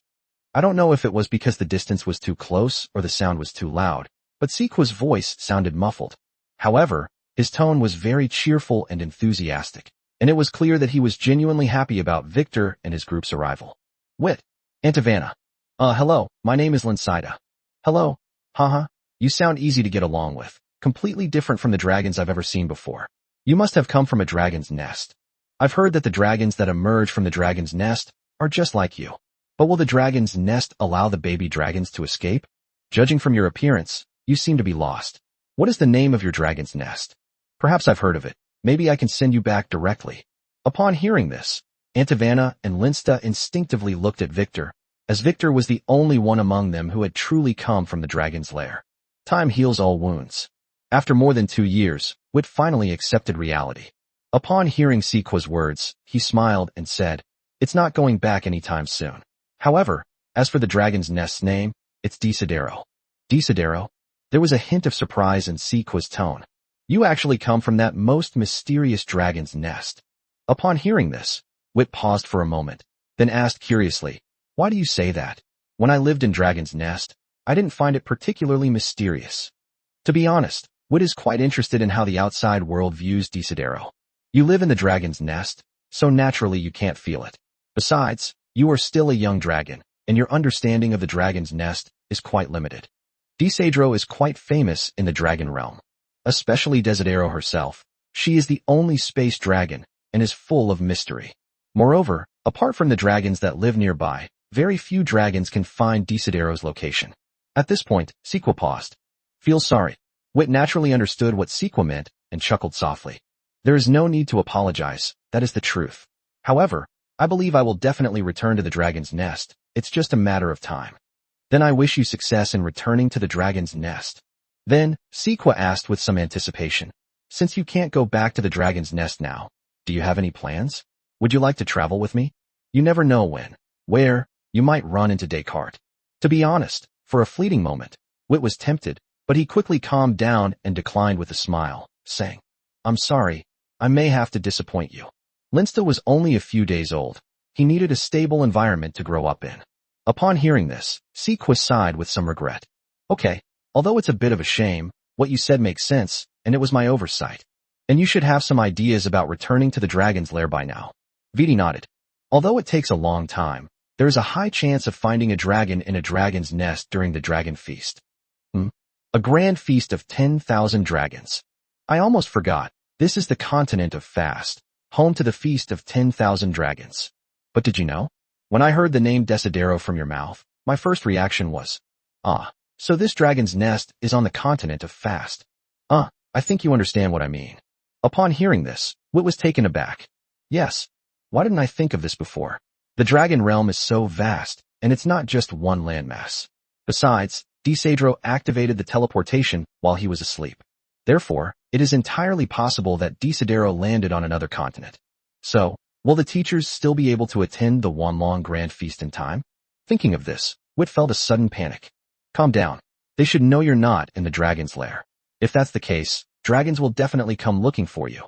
I don't know if it was because the distance was too close or the sound was too loud, but Sequoia's voice sounded muffled. However, his tone was very cheerful and enthusiastic, and it was clear that he was genuinely happy about Vittor and his group's arrival. Wit. Aunt Ivana. Hello, my name is Linsida. Hello. Haha, you sound easy to get along with, completely different from the dragons I've ever seen before. You must have come from a dragon's nest. I've heard that the dragons that emerge from the dragon's nest are just like you. But will the dragon's nest allow the baby dragons to escape? Judging from your appearance, you seem to be lost. What is the name of your dragon's nest? Perhaps I've heard of it. Maybe I can send you back directly. Upon hearing this, Aunt Ivana and Linsta instinctively looked at Vittor, as Vittor was the only one among them who had truly come from the dragon's lair. Time heals all wounds. After more than 2 years, Wit finally accepted reality. Upon hearing Sequoia's words, he smiled and said, "It's not going back anytime soon." However, as for the dragon's nest's name, it's Desidero. Desidero? There was a hint of surprise in Sequoia's tone. You actually come from that most mysterious dragon's nest. Upon hearing this, Wit paused for a moment, then asked curiously, "Why do you say that? When I lived in Dragon's Nest, I didn't find it particularly mysterious." To be honest, Wit is quite interested in how the outside world views Desidero. You live in the Dragon's Nest, so naturally you can't feel it. Besides, you are still a young dragon, and your understanding of the dragon's nest is quite limited. Disadro is quite famous in the dragon realm, especially Desidero herself. She is the only space dragon and is full of mystery. Moreover, apart from the dragons that live nearby, very few dragons can find Desidero's location. At this point, Sequa paused. Feel sorry. Wit naturally understood what Sequa meant and chuckled softly. There is no need to apologize, that is the truth. However, I believe I will definitely return to the dragon's nest. It's just a matter of time. Then I wish you success in returning to the dragon's nest. Then, Sequa asked with some anticipation. Since you can't go back to the dragon's nest now, do you have any plans? Would you like to travel with me? You never know when, where, you might run into Descartes. To be honest, for a fleeting moment, Wit was tempted, but he quickly calmed down and declined with a smile, saying, I'm sorry, I may have to disappoint you. Linsta was only a few days old. He needed a stable environment to grow up in. Upon hearing this, Sequa sighed with some regret. Okay, although it's a bit of a shame, what you said makes sense, and it was my oversight. And you should have some ideas about returning to the dragon's lair by now. Viti nodded. Although it takes a long time, there is a high chance of finding a dragon in a dragon's nest during the dragon feast. A grand feast of 10,000 dragons. I almost forgot, this is the continent of Fast, home to the feast of 10,000 dragons. But did you know? When I heard the name Desidero from your mouth, my first reaction was, so this dragon's nest is on the continent of Fast. I think you understand what I mean. Upon hearing this, Wit was taken aback. Yes. Why didn't I think of this before? The dragon realm is so vast, and it's not just one landmass. Besides, Disadro activated the teleportation while he was asleep. Therefore, it is entirely possible that Desidero landed on another continent. So, will the teachers still be able to attend the one-long grand feast in time? Thinking of this, Wit felt a sudden panic. Calm down. They should know you're not in the dragon's lair. If that's the case, dragons will definitely come looking for you.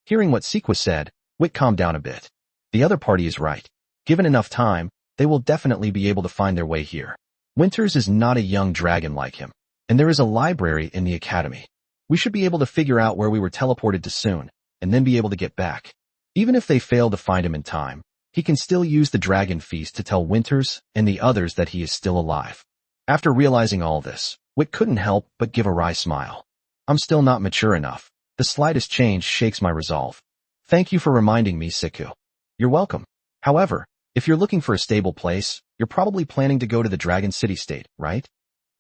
Hearing what Sequa said, Wit calmed down a bit. The other party is right. Given enough time, they will definitely be able to find their way here. Winters is not a young dragon like him, and there is a library in the academy. We should be able to figure out where we were teleported to soon, and then be able to get back. Even if they fail to find him in time, he can still use the dragon feast to tell Winters and the others that he is still alive. After realizing all this, Wit couldn't help but give a wry smile. I'm still not mature enough. The slightest change shakes my resolve. Thank you for reminding me, Siku. You're welcome. However, if you're looking for a stable place, you're probably planning to go to the Dragon City-State, right?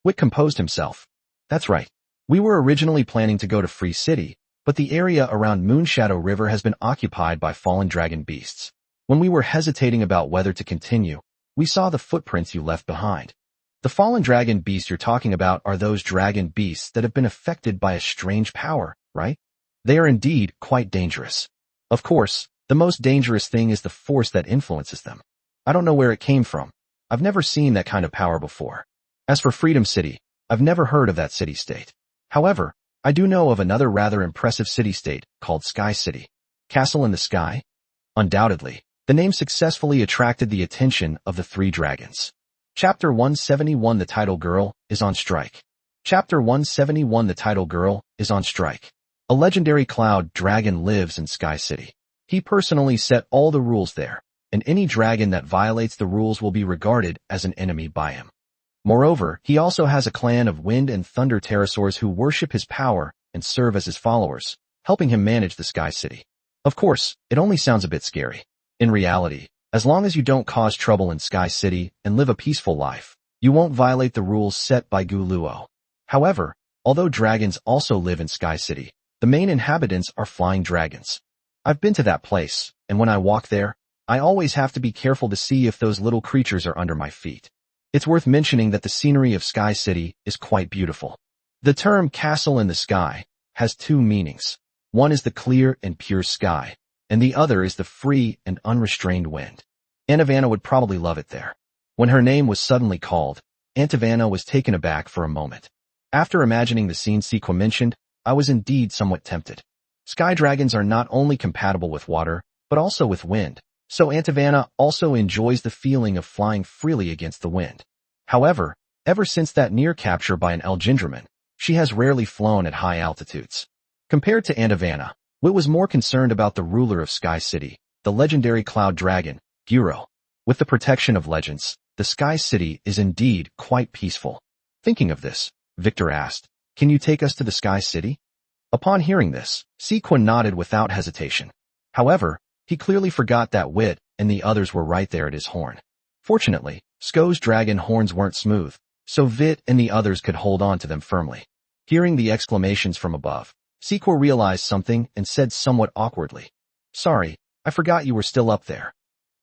Wit composed himself. That's right. We were originally planning to go to Free City, but the area around Moonshadow River has been occupied by fallen dragon beasts. When we were hesitating about whether to continue, we saw the footprints you left behind. The fallen dragon beasts you're talking about are those dragon beasts that have been affected by a strange power, right? They are indeed quite dangerous. Of course, the most dangerous thing is the force that influences them. I don't know where it came from. I've never seen that kind of power before. As for Freedom City, I've never heard of that city-state. However, I do know of another rather impressive city-state called Sky City. Castle in the Sky? Undoubtedly, the name successfully attracted the attention of the three dragons. Chapter 171 The Title Girl is on strike. Chapter 171 The Title Girl is on strike. A legendary cloud dragon lives in Sky City. He personally set all the rules there, and any dragon that violates the rules will be regarded as an enemy by him. Moreover, he also has a clan of wind and thunder pterosaurs who worship his power and serve as his followers, helping him manage the Sky City. Of course, it only sounds a bit scary. In reality, as long as you don't cause trouble in Sky City and live a peaceful life, you won't violate the rules set by Gu Luo. However, although dragons also live in Sky City, the main inhabitants are flying dragons. I've been to that place, and when I walk there, I always have to be careful to see if those little creatures are under my feet. It's worth mentioning that the scenery of Sky City is quite beautiful. The term castle in the sky has two meanings. One is the clear and pure sky, and the other is the free and unrestrained wind. Antivana would probably love it there. When her name was suddenly called, Antivana was taken aback for a moment. After imagining the scene Sequa mentioned, I was indeed somewhat tempted. Sky dragons are not only compatible with water, but also with wind, so Antivana also enjoys the feeling of flying freely against the wind. However, ever since that near capture by an Elgindraman, she has rarely flown at high altitudes. Compared to Antivana, Wit was more concerned about the ruler of Sky City, the legendary cloud dragon, Guro. With the protection of legends, the Sky City is indeed quite peaceful. Thinking of this, Vittor asked, "Can you take us to the Sky City?" Upon hearing this, Sequin nodded without hesitation. However, he clearly forgot that Wit and the others were right there at his horn. Fortunately, Sko's dragon horns weren't smooth, so Vit and the others could hold on to them firmly. Hearing the exclamations from above, Sequor realized something and said somewhat awkwardly, "Sorry, I forgot you were still up there.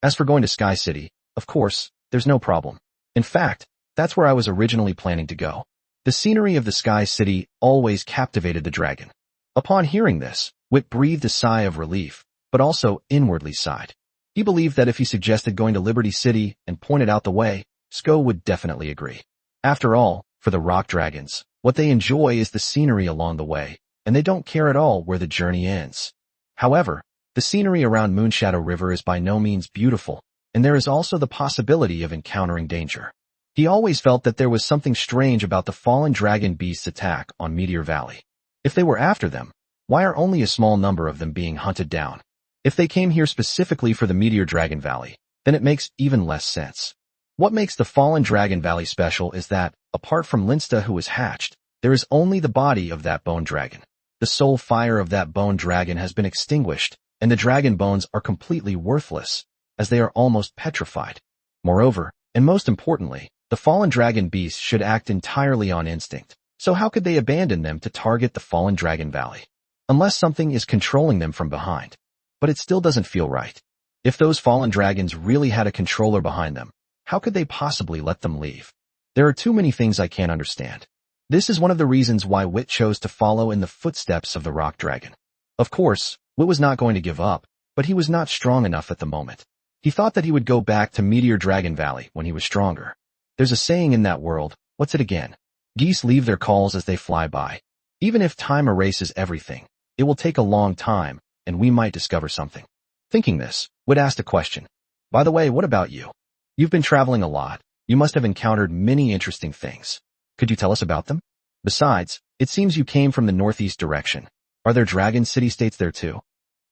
As for going to Sky City, of course, there's no problem. In fact, that's where I was originally planning to go." The scenery of the Sky City always captivated the dragon. Upon hearing this, Wit breathed a sigh of relief, but also inwardly sighed. He believed that if he suggested going to Liberty City and pointed out the way, Sko would definitely agree. After all, for the rock dragons, what they enjoy is the scenery along the way, and they don't care at all where the journey ends. However, the scenery around Moonshadow River is by no means beautiful, and there is also the possibility of encountering danger. He always felt that there was something strange about the fallen dragon beast's attack on Meteor Valley. If they were after them, why are only a small number of them being hunted down? If they came here specifically for the Meteor Dragon Valley, then it makes even less sense. What makes the Fallen Dragon Valley special is that, apart from Linsta who was hatched, there is only the body of that bone dragon. The soul fire of that bone dragon has been extinguished, and the dragon bones are completely worthless, as they are almost petrified. Moreover, and most importantly, the fallen dragon beasts should act entirely on instinct, so how could they abandon them to target the Fallen Dragon Valley? Unless something is controlling them from behind. But it still doesn't feel right. If those fallen dragons really had a controller behind them, how could they possibly let them leave? There are too many things I can't understand. This is one of the reasons why Wit chose to follow in the footsteps of the rock dragon. Of course, Wit was not going to give up, but he was not strong enough at the moment. He thought that he would go back to Meteor Dragon Valley when he was stronger. There's a saying in that world, what's it again? Geese leave their calls as they fly by. Even if time erases everything, it will take a long time, and we might discover something. Thinking this, Wit asked a question. By the way, what about you? You've been traveling a lot. You must have encountered many interesting things. Could you tell us about them? Besides, it seems you came from the northeast direction. Are there dragon city-states there too?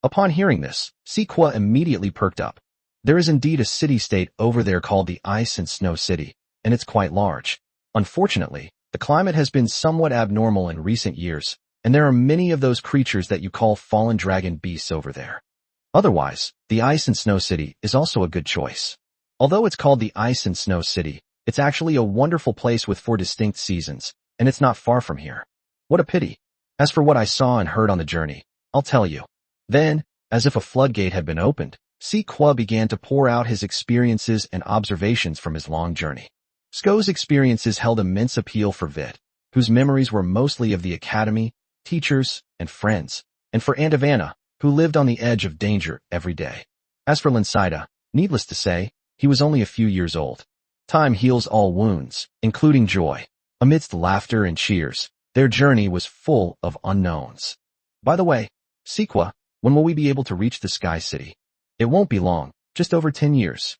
Upon hearing this, Sequa immediately perked up. There is indeed a city-state over there called the Ice and Snow City, and it's quite large. Unfortunately, the climate has been somewhat abnormal in recent years, and there are many of those creatures that you call fallen dragon beasts over there. Otherwise, the Ice and Snow City is also a good choice. Although it's called the Ice and Snow City, it's actually a wonderful place with 4 distinct seasons, and it's not far from here. What a pity. As for what I saw and heard on the journey, I'll tell you. Then, as if a floodgate had been opened, Sequa began to pour out his experiences and observations from his long journey. Sko's experiences held immense appeal for Vit, whose memories were mostly of the academy, teachers, and friends, and for Aunt Ivana, who lived on the edge of danger every day. As for Linsida, needless to say, he was only a few years old. Time heals all wounds, including joy. Amidst laughter and cheers, their journey was full of unknowns. By the way, Sequa, when will we be able to reach the Sky City? It won't be long, just over 10 years.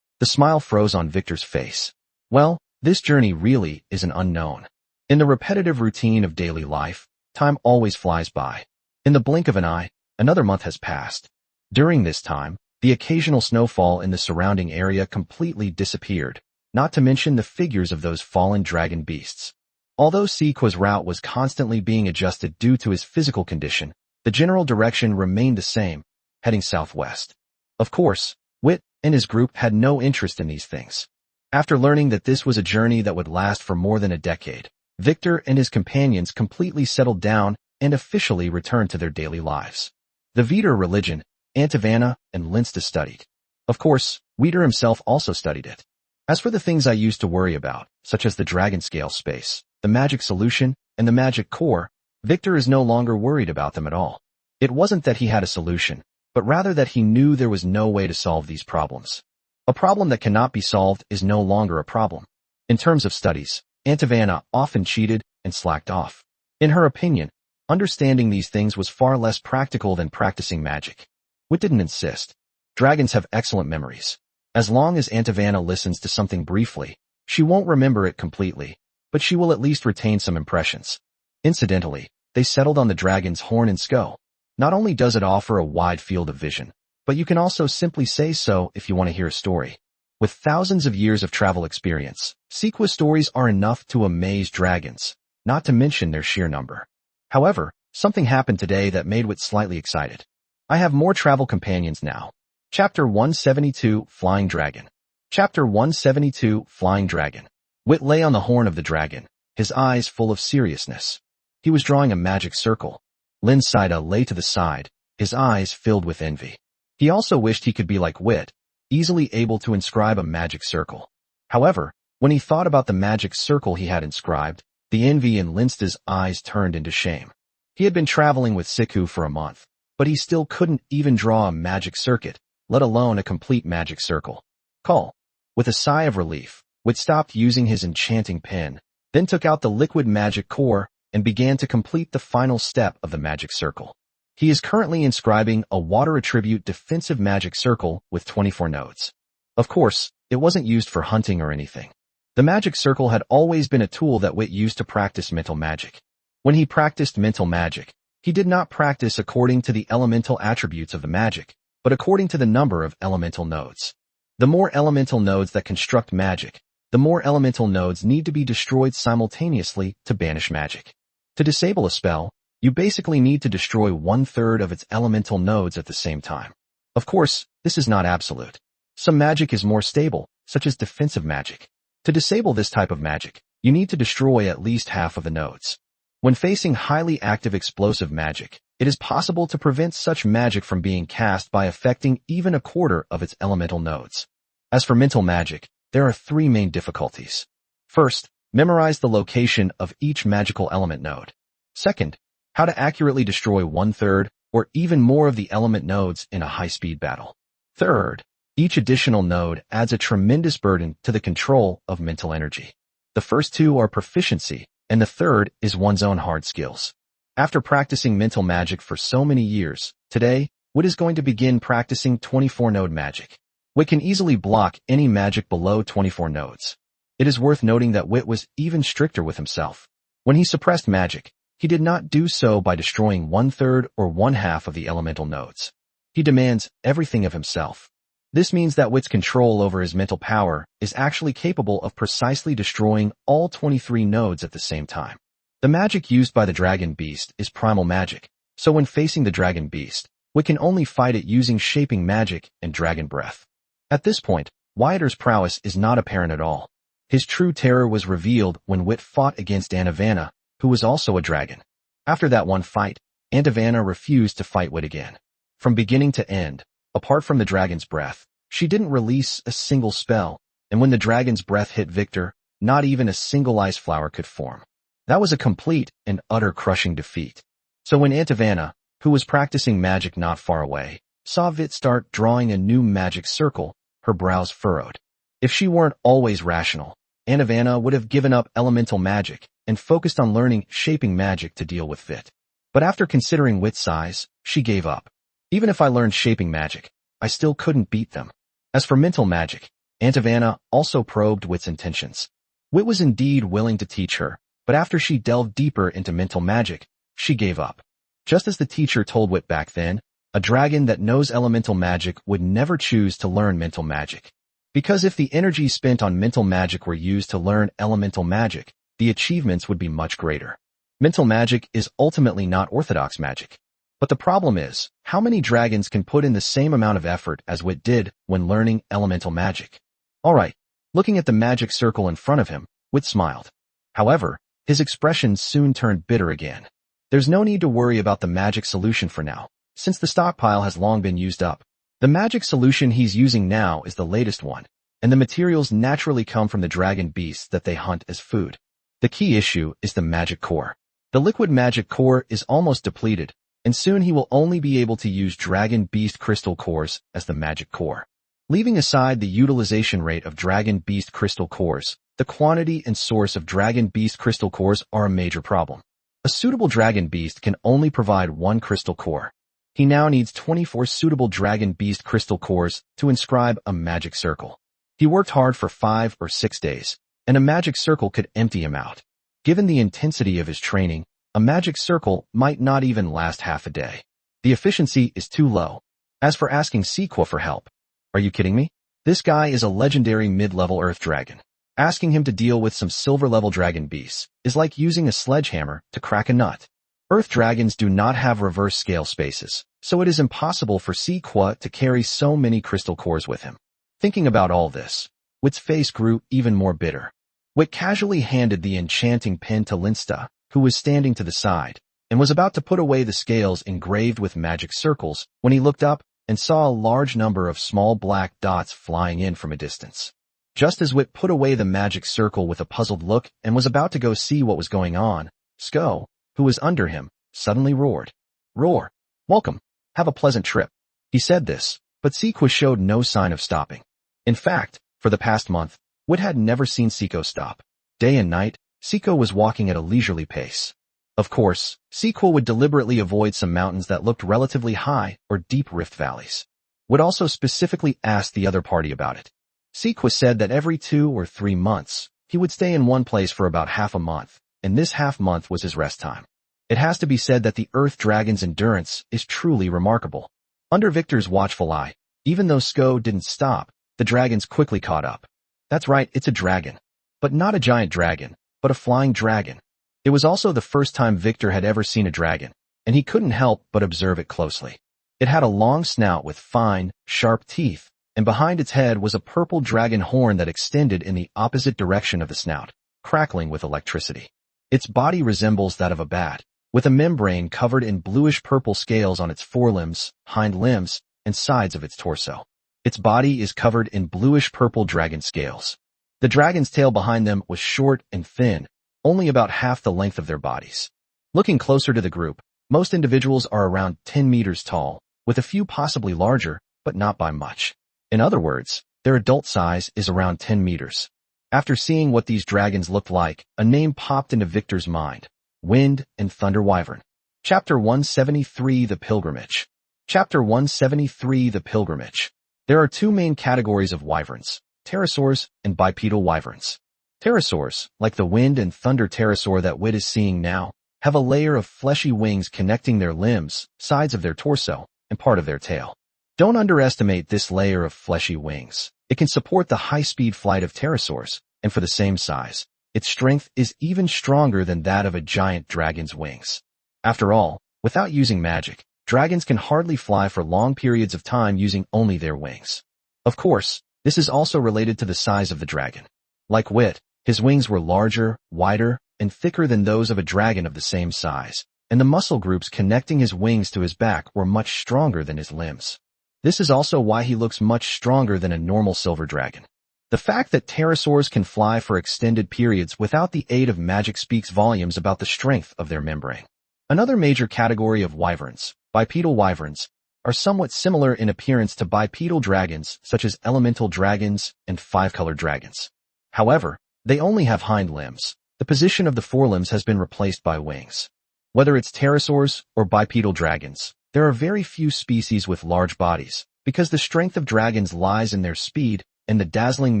The smile froze on Victor's face. Well, this journey really is an unknown. In the repetitive routine of daily life, time always flies by. In the blink of an eye, another month has passed. During this time, the occasional snowfall in the surrounding area completely disappeared, not to mention the figures of those fallen dragon beasts. Although Sequa's route was constantly being adjusted due to his physical condition, the general direction remained the same, heading southwest. Of course, Wit and his group had no interest in these things. After learning that this was a journey that would last for more than a decade, Victor and his companions completely settled down and officially returned to their daily lives. The Vittor religion, Aunt Ivana and Linsta studied. Of course, Vittor himself also studied it. As for the things I used to worry about, such as the dragon scale space, the magic solution, and the magic core, Victor is no longer worried about them at all. It wasn't that he had a solution, but rather that he knew there was no way to solve these problems. A problem that cannot be solved is no longer a problem. In terms of studies, Aunt Ivana often cheated and slacked off. In her opinion, understanding these things was far less practical than practicing magic. Wit didn't insist. Dragons have excellent memories. As long as Aunt Ivana listens to something briefly, she won't remember it completely, but she will at least retain some impressions. Incidentally, they settled on the dragon's horn in Sko. Not only does it offer a wide field of vision, but you can also simply say so if you want to hear a story. With thousands of years of travel experience, Sequoia stories are enough to amaze dragons, not to mention their sheer number. However, something happened today that made Wit slightly excited. I have more travel companions now. Chapter 172, Flying Dragon. Chapter 172, Flying Dragon. Wit lay on the horn of the dragon, his eyes full of seriousness. He was drawing a magic circle. Lin Sida lay to the side, his eyes filled with envy. He also wished he could be like Wit, easily able to inscribe a magic circle. However, when he thought about the magic circle he had inscribed, the envy in Linsta's eyes turned into shame. He had been traveling with Siku for a month, but he still couldn't even draw a magic circuit, let alone a complete magic circle. Call. With a sigh of relief, Wit stopped using his enchanting pen, then took out the liquid magic core and began to complete the final step of the magic circle. He is currently inscribing a water attribute defensive magic circle with 24 nodes. Of course, it wasn't used for hunting or anything. The magic circle had always been a tool that Wit used to practice mental magic. When he practiced mental magic, he did not practice according to the elemental attributes of the magic, but according to the number of elemental nodes. The more elemental nodes that construct magic, the more elemental nodes need to be destroyed simultaneously to banish magic. To disable a spell, you basically need to destroy 1/3 of its elemental nodes at the same time. Of course, this is not absolute. Some magic is more stable, such as defensive magic. To disable this type of magic, you need to destroy at least half of the nodes. When facing highly active explosive magic, it is possible to prevent such magic from being cast by affecting even 1/4 of its elemental nodes. As for mental magic, there are 3 main difficulties. First, memorize the location of each magical element node. Second, how to accurately destroy 1/3 or even more of the element nodes in a high-speed battle. Third, each additional node adds a tremendous burden to the control of mental energy. The first 2 are proficiency, and the third is one's own hard skills. After practicing mental magic for so many years, today, Wit is going to begin practicing 24-node magic. Wit can easily block any magic below 24 nodes. It is worth noting that Wit was even stricter with himself. When he suppressed magic, he did not do so by destroying 1/3 or 1/2 of the elemental nodes. He demands everything of himself. This means that Wit's control over his mental power is actually capable of precisely destroying all 23 nodes at the same time. The magic used by the dragon beast is primal magic, so when facing the dragon beast, Wit can only fight it using shaping magic and dragon breath. At this point, Vittor's prowess is not apparent at all. His true terror was revealed when Wit fought against Antivana, who was also a dragon. After that one fight, Antivana refused to fight Wit again. From beginning to end, apart from the dragon's breath, she didn't release a single spell, and when the dragon's breath hit Vittor, not even a single ice flower could form. That was a complete and utter crushing defeat. So when Antivana, who was practicing magic not far away, saw Vit start drawing a new magic circle, her brows furrowed. If she weren't always rational, Antivana would have given up elemental magic and focused on learning shaping magic to deal with Vit. But after considering Wit's size, she gave up. Even if I learned shaping magic, I still couldn't beat them. As for mental magic, Antivana also probed Wit's intentions. Wit was indeed willing to teach her, but after she delved deeper into mental magic, she gave up. Just as the teacher told Wit back then, a dragon that knows elemental magic would never choose to learn mental magic. Because if the energy spent on mental magic were used to learn elemental magic, the achievements would be much greater. Mental magic is ultimately not orthodox magic. But the problem is, how many dragons can put in the same amount of effort as Wit did when learning elemental magic? Alright, looking at the magic circle in front of him, Wit smiled. However, his expression soon turned bitter again. There's no need to worry about the magic solution for now, since the stockpile has long been used up. The magic solution he's using now is the latest one, and the materials naturally come from the dragon beasts that they hunt as food. The key issue is the magic core. The liquid magic core is almost depleted, and soon he will only be able to use dragon beast crystal cores as the magic core. Leaving aside the utilization rate of dragon beast crystal cores, the quantity and source of dragon beast crystal cores are a major problem. A suitable dragon beast can only provide 1 crystal core. He now needs 24 suitable dragon beast crystal cores to inscribe a magic circle. He worked hard for 5 or 6 days, and a magic circle could empty him out. Given the intensity of his training, a magic circle might not even last half a day. The efficiency is too low. As for asking Sequa for help, are you kidding me? This guy is a legendary mid-level earth dragon. Asking him to deal with some silver-level dragon beasts is like using a sledgehammer to crack a nut. Earth dragons do not have reverse scale spaces, so it is impossible for Sequa to carry so many crystal cores with him. Thinking about all this, Wit's face grew even more bitter. Wit casually handed the enchanting pin to Linsta, who was standing to the side, and was about to put away the scales engraved with magic circles when he looked up and saw a large number of small black dots flying in from a distance. Just as Wit put away the magic circle with a puzzled look and was about to go see what was going on, Sko, who was under him, suddenly roared. "Roar! Welcome! Have a pleasant trip." He said this, but Sequa showed no sign of stopping. In fact, for the past month, Wit had never seen Sequa stop. Day and night, Sequa was walking at a leisurely pace. Of course, Sequa would deliberately avoid some mountains that looked relatively high or deep rift valleys. Would also specifically ask the other party about it. Sequa said that every 2 or 3 months, he would stay in one place for about half a month, and this half month was his rest time. It has to be said that the Earth Dragon's endurance is truly remarkable. Under Victor's watchful eye, even though Sko didn't stop, the dragons quickly caught up. That's right, it's a dragon. But not a giant dragon, but a flying dragon. It was also the first time Victor had ever seen a dragon, and he couldn't help but observe it closely. It had a long snout with fine, sharp teeth, and behind its head was a purple dragon horn that extended in the opposite direction of the snout, crackling with electricity. Its body resembles that of a bat, with a membrane covered in bluish-purple scales on its forelimbs, hind limbs, and sides of its torso. Its body is covered in bluish-purple dragon scales. The dragon's tail behind them was short and thin, only about half the length of their bodies. Looking closer to the group, most individuals are around 10 meters tall, with a few possibly larger, but not by much. In other words, their adult size is around 10 meters. After seeing what these dragons looked like, a name popped into Victor's mind: Wind and Thunder Wyvern. Chapter 173, The Pilgrimage. Chapter 173, The Pilgrimage. There are 2 main categories of wyverns: pterosaurs and bipedal wyverns. Pterosaurs, like the wind and thunder pterosaur that Wit is seeing now, have a layer of fleshy wings connecting their limbs, sides of their torso, and part of their tail. Don't underestimate this layer of fleshy wings. It can support the high-speed flight of pterosaurs, and for the same size, its strength is even stronger than that of a giant dragon's wings. After all, without using magic, dragons can hardly fly for long periods of time using only their wings. Of course, this is also related to the size of the dragon. Like Wit, his wings were larger, wider, and thicker than those of a dragon of the same size, and the muscle groups connecting his wings to his back were much stronger than his limbs. This is also why he looks much stronger than a normal silver dragon. The fact that pterosaurs can fly for extended periods without the aid of magic speaks volumes about the strength of their membrane. Another major category of wyverns, bipedal wyverns, are somewhat similar in appearance to bipedal dragons such as elemental dragons and five-colored dragons. However, they only have hind limbs. The position of the forelimbs has been replaced by wings. Whether it's pterosaurs or bipedal dragons, there are very few species with large bodies, because the strength of dragons lies in their speed and the dazzling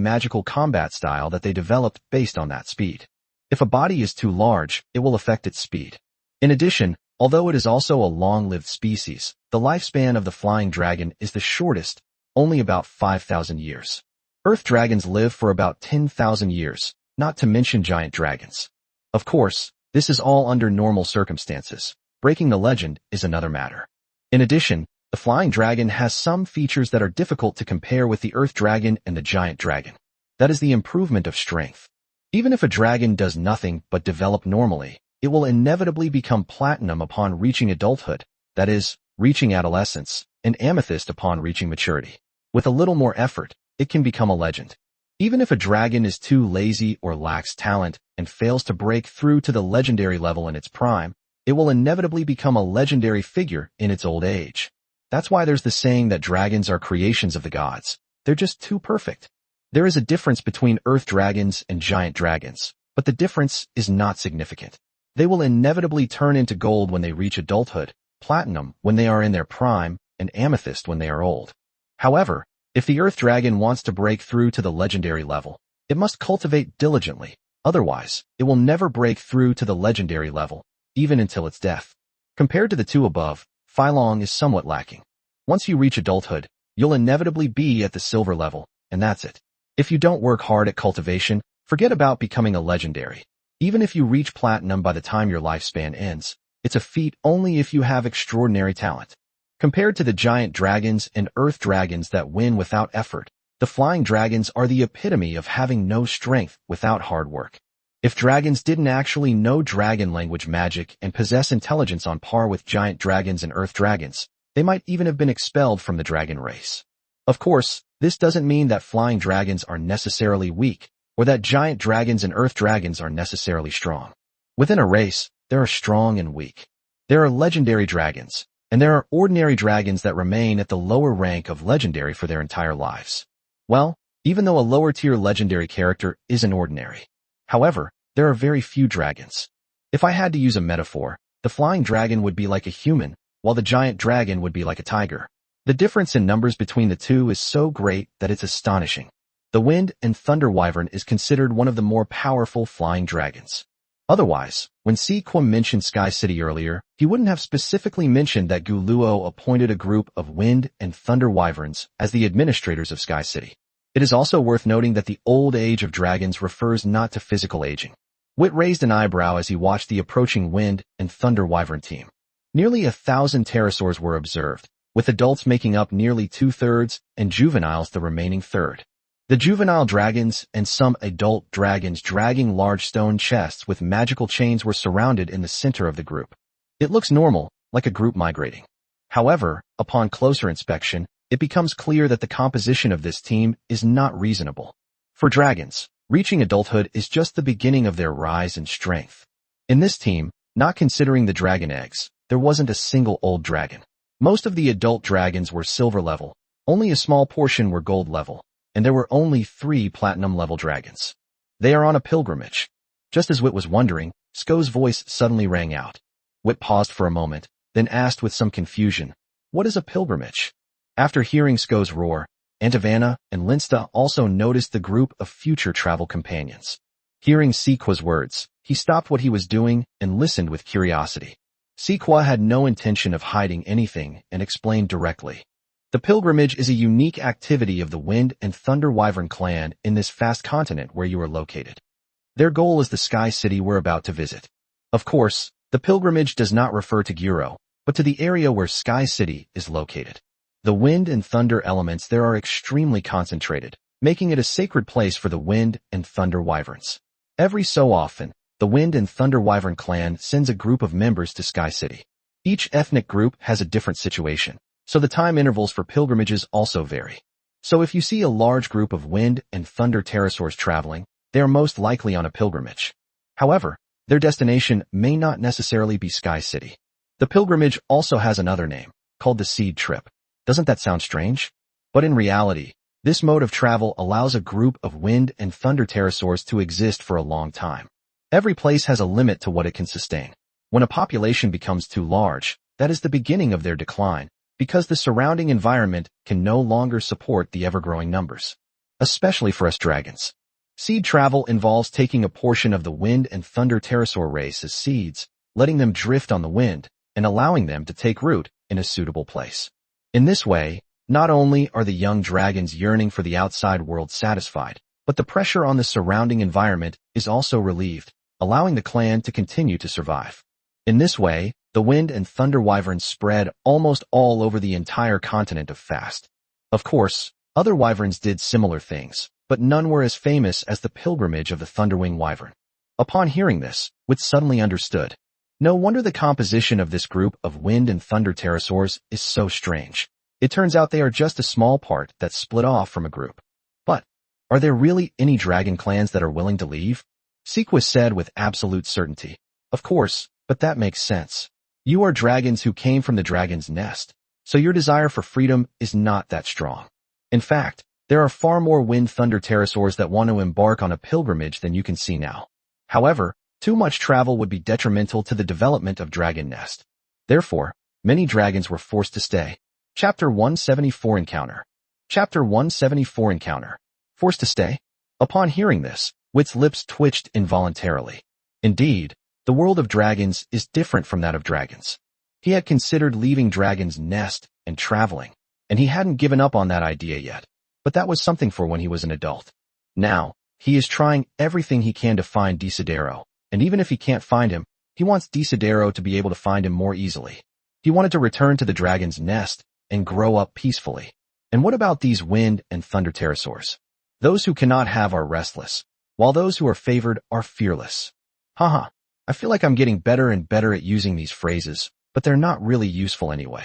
magical combat style that they developed based on that speed. If a body is too large, it will affect its speed. In addition, although it is also a long-lived species, the lifespan of the flying dragon is the shortest, only about 5,000 years. Earth dragons live for about 10,000 years, not to mention giant dragons. Of course, this is all under normal circumstances. Breaking the legend is another matter. In addition, the flying dragon has some features that are difficult to compare with the earth dragon and the giant dragon. That is the improvement of strength. Even if a dragon does nothing but develop normally, it will inevitably become platinum upon reaching adulthood, that is, reaching adolescence, and amethyst upon reaching maturity. With a little more effort, it can become a legend. Even if a dragon is too lazy or lacks talent and fails to break through to the legendary level in its prime, it will inevitably become a legendary figure in its old age. That's why there's the saying that dragons are creations of the gods. They're just too perfect. There is a difference between earth dragons and giant dragons, but the difference is not significant. They will inevitably turn into gold when they reach adulthood, platinum when they are in their prime, and amethyst when they are old. However, if the earth dragon wants to break through to the legendary level, it must cultivate diligently. Otherwise, it will never break through to the legendary level, even until its death. Compared to the two above, Phylong is somewhat lacking. Once you reach adulthood, you'll inevitably be at the silver level, and that's it. If you don't work hard at cultivation, forget about becoming a legendary. Even if you reach platinum by the time your lifespan ends, it's a feat only if you have extraordinary talent. Compared to the giant dragons and earth dragons that win without effort, the flying dragons are the epitome of having no strength without hard work. If dragons didn't actually know dragon language magic and possess intelligence on par with giant dragons and earth dragons, they might even have been expelled from the dragon race. Of course, this doesn't mean that flying dragons are necessarily weak, or that giant dragons and earth dragons are necessarily strong. Within a race, there are strong and weak. There are legendary dragons, and there are ordinary dragons that remain at the lower rank of legendary for their entire lives. Well, even though a lower-tier legendary character isn't ordinary. However, there are very few dragons. If I had to use a metaphor, the flying dragon would be like a human, while the giant dragon would be like a tiger. The difference in numbers between the two is so great that it's astonishing. The wind and thunder wyvern is considered one of the more powerful flying dragons. Otherwise, when Sequim mentioned Sky City earlier, he wouldn't have specifically mentioned that Guluo appointed a group of wind and thunder wyverns as the administrators of Sky City. It is also worth noting that the old age of dragons refers not to physical aging. Wit raised an eyebrow as he watched the approaching wind and thunder wyvern team. Nearly 1,000 pterosaurs were observed, with adults making up nearly 2/3 and juveniles the remaining third. The juvenile dragons and some adult dragons dragging large stone chests with magical chains were surrounded in the center of the group. It looks normal, like a group migrating. However, upon closer inspection, it becomes clear that the composition of this team is not reasonable. For dragons, reaching adulthood is just the beginning of their rise in strength. In this team, not considering the dragon eggs, there wasn't a single old dragon. Most of the adult dragons were silver level, only a small portion were gold level, and there were only 3 platinum level dragons. They are on a pilgrimage. Just as Wit was wondering, Sko's voice suddenly rang out. Wit paused for a moment, then asked with some confusion, "What is a pilgrimage?" After hearing Sko's roar, Antivana and Linsta also noticed the group of future travel companions. Hearing Sequa's words, he stopped what he was doing and listened with curiosity. Sequa had no intention of hiding anything and explained directly. The pilgrimage is a unique activity of the Wind and Thunder Wyvern clan in this vast continent where you are located. Their goal is the Sky City we're about to visit. Of course, the pilgrimage does not refer to Guro, but to the area where Sky City is located. The wind and thunder elements there are extremely concentrated, making it a sacred place for the Wind and Thunder Wyverns. Every so often, the Wind and Thunder Wyvern clan sends a group of members to Sky City. Each ethnic group has a different situation, so the time intervals for pilgrimages also vary. So if you see a large group of Wind and Thunder pterosaurs traveling, they are most likely on a pilgrimage. However, their destination may not necessarily be Sky City. The pilgrimage also has another name, called the Seed Trip. Doesn't that sound strange? But in reality, this mode of travel allows a group of Wind and Thunder pterosaurs to exist for a long time. Every place has a limit to what it can sustain. When a population becomes too large, that is the beginning of their decline, because the surrounding environment can no longer support the ever-growing numbers. Especially for us dragons. Seed travel involves taking a portion of the Wind and Thunder pterosaur race as seeds, letting them drift on the wind, and allowing them to take root in a suitable place. In this way, not only are the young dragons yearning for the outside world satisfied, but the pressure on the surrounding environment is also relieved, allowing the clan to continue to survive. In this way, the Wind and Thunder Wyverns spread almost all over the entire continent of Fast. Of course, other wyverns did similar things, but none were as famous as the pilgrimage of the Thunderwing Wyvern. Upon hearing this, Wit suddenly understood. No wonder the composition of this group of Wind and Thunder pterosaurs is so strange. It turns out they are just a small part that split off from a group. But, are there really any dragon clans that are willing to leave? Sequis said with absolute certainty. Of course, but that makes sense. You are dragons who came from the dragon's nest, so your desire for freedom is not that strong. In fact, there are far more Wind Thunder pterosaurs that want to embark on a pilgrimage than you can see now. However, too much travel would be detrimental to the development of Dragon Nest. Therefore, many dragons were forced to stay. Chapter 174 Encounter. Chapter 174 Encounter. Forced to stay? Upon hearing this, Wit's lips twitched involuntarily. Indeed, the world of dragons is different from that of dragons. He had considered leaving Dragon's Nest and traveling, and he hadn't given up on that idea yet. But that was something for when he was an adult. Now, he is trying everything he can to find Desidero, and even if he can't find him, he wants Desidero to be able to find him more easily. He wanted to return to the Dragon's Nest and grow up peacefully. And what about these wind and thunder pterosaurs? Those who cannot have are restless, while those who are favored are fearless. Haha, I feel like I'm getting better and better at using these phrases, but they're not really useful anyway.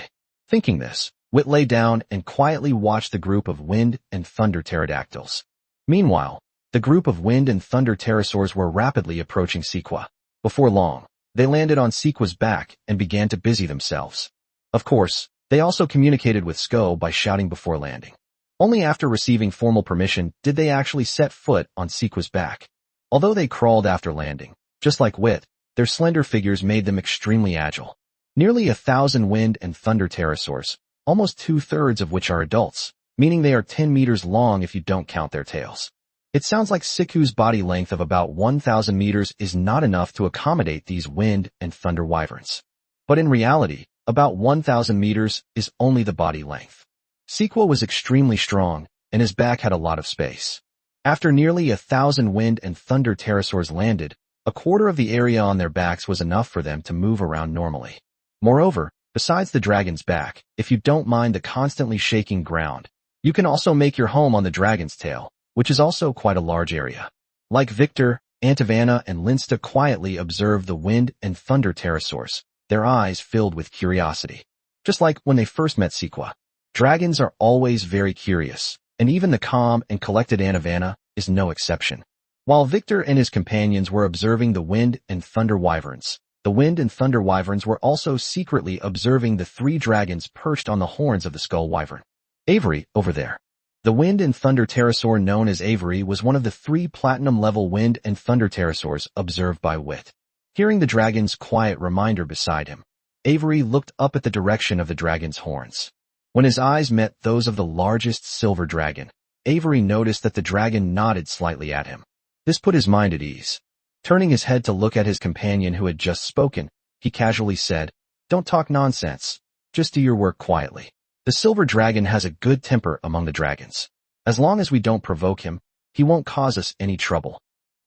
Thinking this, Wit lay down and quietly watched the group of wind and thunder pterodactyls. Meanwhile, the group of wind and thunder pterosaurs were rapidly approaching Sequa. Before long, they landed on Sequa's back and began to busy themselves. Of course, they also communicated with Sko by shouting before landing. Only after receiving formal permission did they actually set foot on Sequa's back. Although they crawled after landing, just like Wit, their slender figures made them extremely agile. Nearly 1,000 wind and thunder pterosaurs, almost 2/3 of which are adults, meaning they are 10 meters long if you don't count their tails. It sounds like Siku's body length of about 1,000 meters is not enough to accommodate these wind and thunder wyverns. But in reality, about 1,000 meters is only the body length. Sequa was extremely strong, and his back had a lot of space. After nearly 1,000 wind and thunder pterosaurs landed, a quarter of the area on their backs was enough for them to move around normally. Moreover, besides the dragon's back, if you don't mind the constantly shaking ground, you can also make your home on the dragon's tail, which is also quite a large area. Like Vittor, Antivana, and Linsta quietly observed the wind and thunder pterosaurs, their eyes filled with curiosity. Just like when they first met Sequa. Dragons are always very curious, and even the calm and collected Antivana is no exception. While Vittor and his companions were observing the wind and thunder wyverns, the wind and thunder wyverns were also secretly observing the 3 dragons perched on the horns of the skull wyvern. Avery, over there. The wind and thunder pterosaur known as Avery was one of the 3 platinum-level wind and thunder pterosaurs observed by Wit. Hearing the dragon's quiet reminder beside him, Avery looked up at the direction of the dragon's horns. When his eyes met those of the largest silver dragon, Avery noticed that the dragon nodded slightly at him. This put his mind at ease. Turning his head to look at his companion who had just spoken, he casually said, "Don't talk nonsense. Just do your work quietly." The silver dragon has a good temper among the dragons. As long as we don't provoke him, he won't cause us any trouble.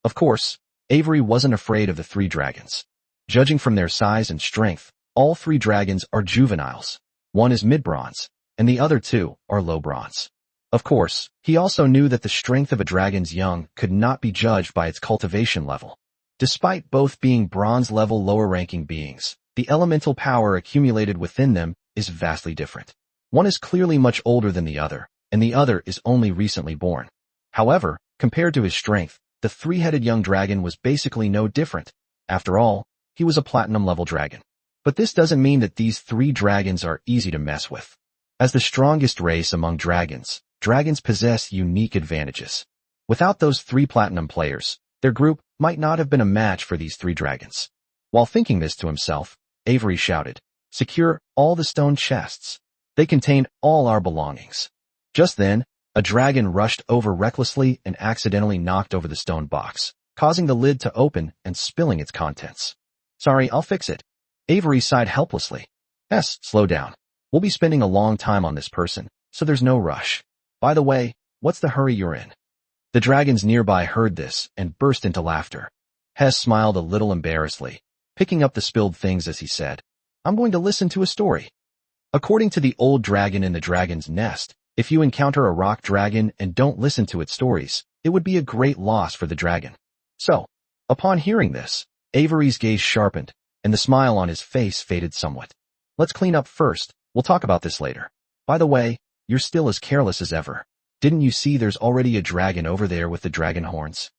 Of course, Avery wasn't afraid of the 3 dragons. Judging from their size and strength, all 3 dragons are juveniles. One is mid-bronze, and the other 2 are low bronze. Of course, he also knew that the strength of a dragon's young could not be judged by its cultivation level. Despite both being bronze-level lower-ranking beings, the elemental power accumulated within them is vastly different. One is clearly much older than the other, and the other is only recently born. However, compared to his strength, the 3-headed young dragon was basically no different. After all, he was a platinum-level dragon. But this doesn't mean that these 3 dragons are easy to mess with. As the strongest race among dragons, dragons possess unique advantages. Without those 3 platinum players, their group might not have been a match for these 3 dragons. While thinking this to himself, Avery shouted, "Secure all the stone chests. They contain all our belongings." Just then, a dragon rushed over recklessly and accidentally knocked over the stone box, causing the lid to open and spilling its contents. "Sorry, I'll fix it." Avery sighed helplessly. Slow down. We'll be spending a long time on this person, so there's no rush. By the way, what's the hurry you're in?" The dragons nearby heard this and burst into laughter. Hess smiled a little embarrassedly, picking up the spilled things as he said, "I'm going to listen to a story." According to the old dragon in the dragon's nest, if you encounter a rock dragon and don't listen to its stories, it would be a great loss for the dragon. So, upon hearing this, Avery's gaze sharpened, and the smile on his face faded somewhat. "Let's clean up first. We'll talk about this later. By the way, you're still as careless as ever. Didn't you see there's already a dragon over there with the dragon horns?"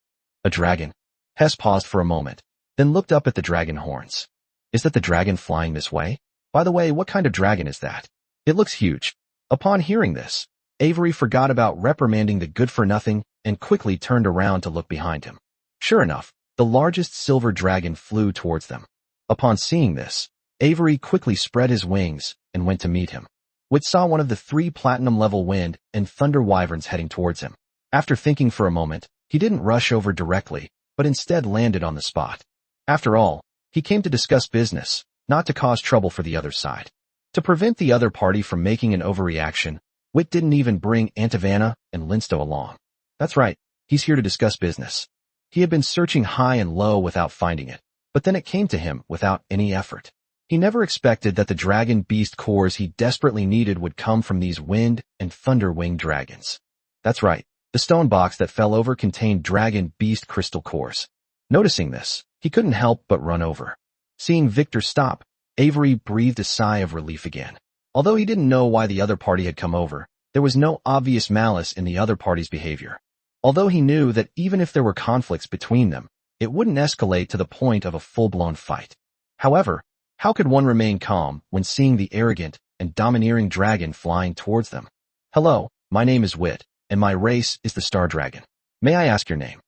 "A dragon?" Hess paused for a moment, then looked up at the dragon horns. "Is that the dragon flying this way? By the way, what kind of dragon is that? It looks huge." Upon hearing this, Avery forgot about reprimanding the good-for-nothing and quickly turned around to look behind him. Sure enough, the largest silver dragon flew towards them. Upon seeing this, Avery quickly spread his wings and went to meet him. Wit saw one of the 3 platinum-level wind and thunder wyverns heading towards him. After thinking for a moment, he didn't rush over directly, but instead landed on the spot. After all, he came to discuss business, not to cause trouble for the other side. To prevent the other party from making an overreaction, Wit didn't even bring Antivana and Linsto along. That's right, he's here to discuss business. He had been searching high and low without finding it, but then it came to him without any effort. He never expected that the dragon beast cores he desperately needed would come from these wind and thunder winged dragons. That's right, the stone box that fell over contained dragon beast crystal cores. Noticing this, he couldn't help but run over. Seeing Vittor stop, Avery breathed a sigh of relief again. Although he didn't know why the other party had come over, there was no obvious malice in the other party's behavior. Although he knew that even if there were conflicts between them, it wouldn't escalate to the point of a full-blown fight. However, how could one remain calm when seeing the arrogant and domineering dragon flying towards them? Hello, my name is Wit, and my race is the Star Dragon. May I ask your name?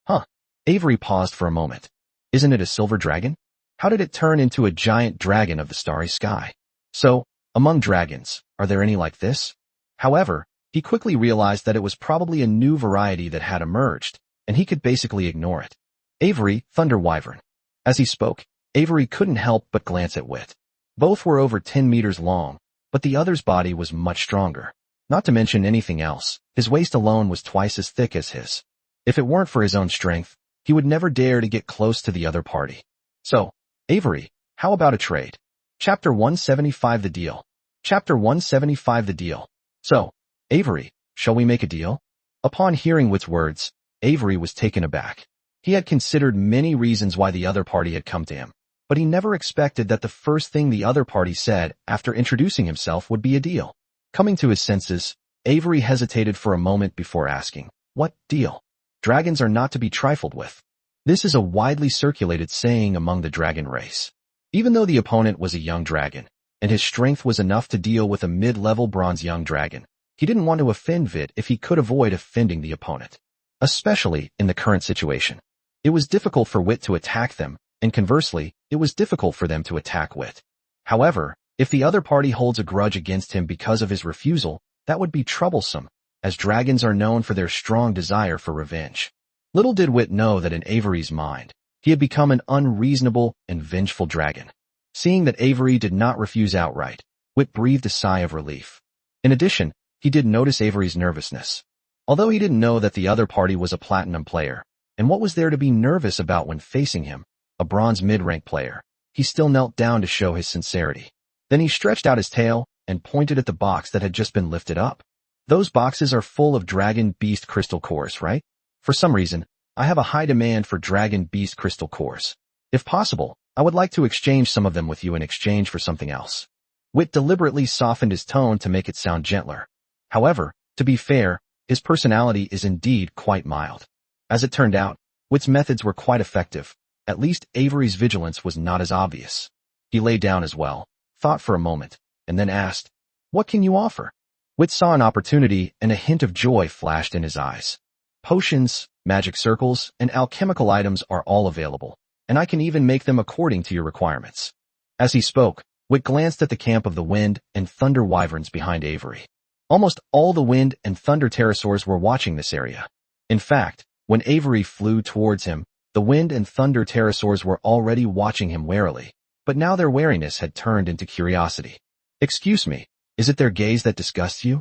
Huh. Avery paused for a moment. Isn't it a silver dragon? How did it turn into a giant dragon of the starry sky? So, among dragons, are there any like this? However, he quickly realized that it was probably a new variety that had emerged, and he could basically ignore it. Avery, Thunder Wyvern. As he spoke, Avery couldn't help but glance at Wit. Both were over 10 meters long, but the other's body was much stronger. Not to mention anything else, his waist alone was twice as thick as his. If it weren't for his own strength, he would never dare to get close to the other party. So, Avery, how about a trade? Chapter 175 The Deal. Chapter 175 The Deal. So, Avery, shall we make a deal? Upon hearing Wit's words, Avery was taken aback. He had considered many reasons why the other party had come to him, but he never expected that the first thing the other party said after introducing himself would be a deal. Coming to his senses, Avery hesitated for a moment before asking, "What deal?" Dragons are not to be trifled with. This is a widely circulated saying among the dragon race. Even though the opponent was a young dragon, and his strength was enough to deal with a mid-level bronze young dragon, he didn't want to offend Vit if he could avoid offending the opponent. Especially in the current situation. It was difficult for Wit to attack them, and conversely, it was difficult for them to attack Wit. However, if the other party holds a grudge against him because of his refusal, that would be troublesome, as dragons are known for their strong desire for revenge. Little did Wit know that in Avery's mind, he had become an unreasonable and vengeful dragon. Seeing that Avery did not refuse outright, Wit breathed a sigh of relief. In addition, he did notice Avery's nervousness. Although he didn't know that the other party was a platinum player, and what was there to be nervous about when facing him, a bronze mid-rank player, he still knelt down to show his sincerity. Then he stretched out his tail and pointed at the box that had just been lifted up. Those boxes are full of dragon beast crystal cores, right? For some reason, I have a high demand for dragon beast crystal cores. If possible, I would like to exchange some of them with you in exchange for something else. Wit deliberately softened his tone to make it sound gentler. However, to be fair, his personality is indeed quite mild. As it turned out, Wit's methods were quite effective. At least Avery's vigilance was not as obvious. He lay down as well, thought for a moment, and then asked, "What can you offer?" Wit saw an opportunity and a hint of joy flashed in his eyes. Potions, magic circles, and alchemical items are all available, and I can even make them according to your requirements. As he spoke, Wit glanced at the camp of the wind and thunder wyverns behind Avery. Almost all the wind and thunder pterosaurs were watching this area. In fact, when Avery flew towards him, the wind and thunder pterosaurs were already watching him warily, but now their wariness had turned into curiosity. "Excuse me, is it their gaze that disgusts you?"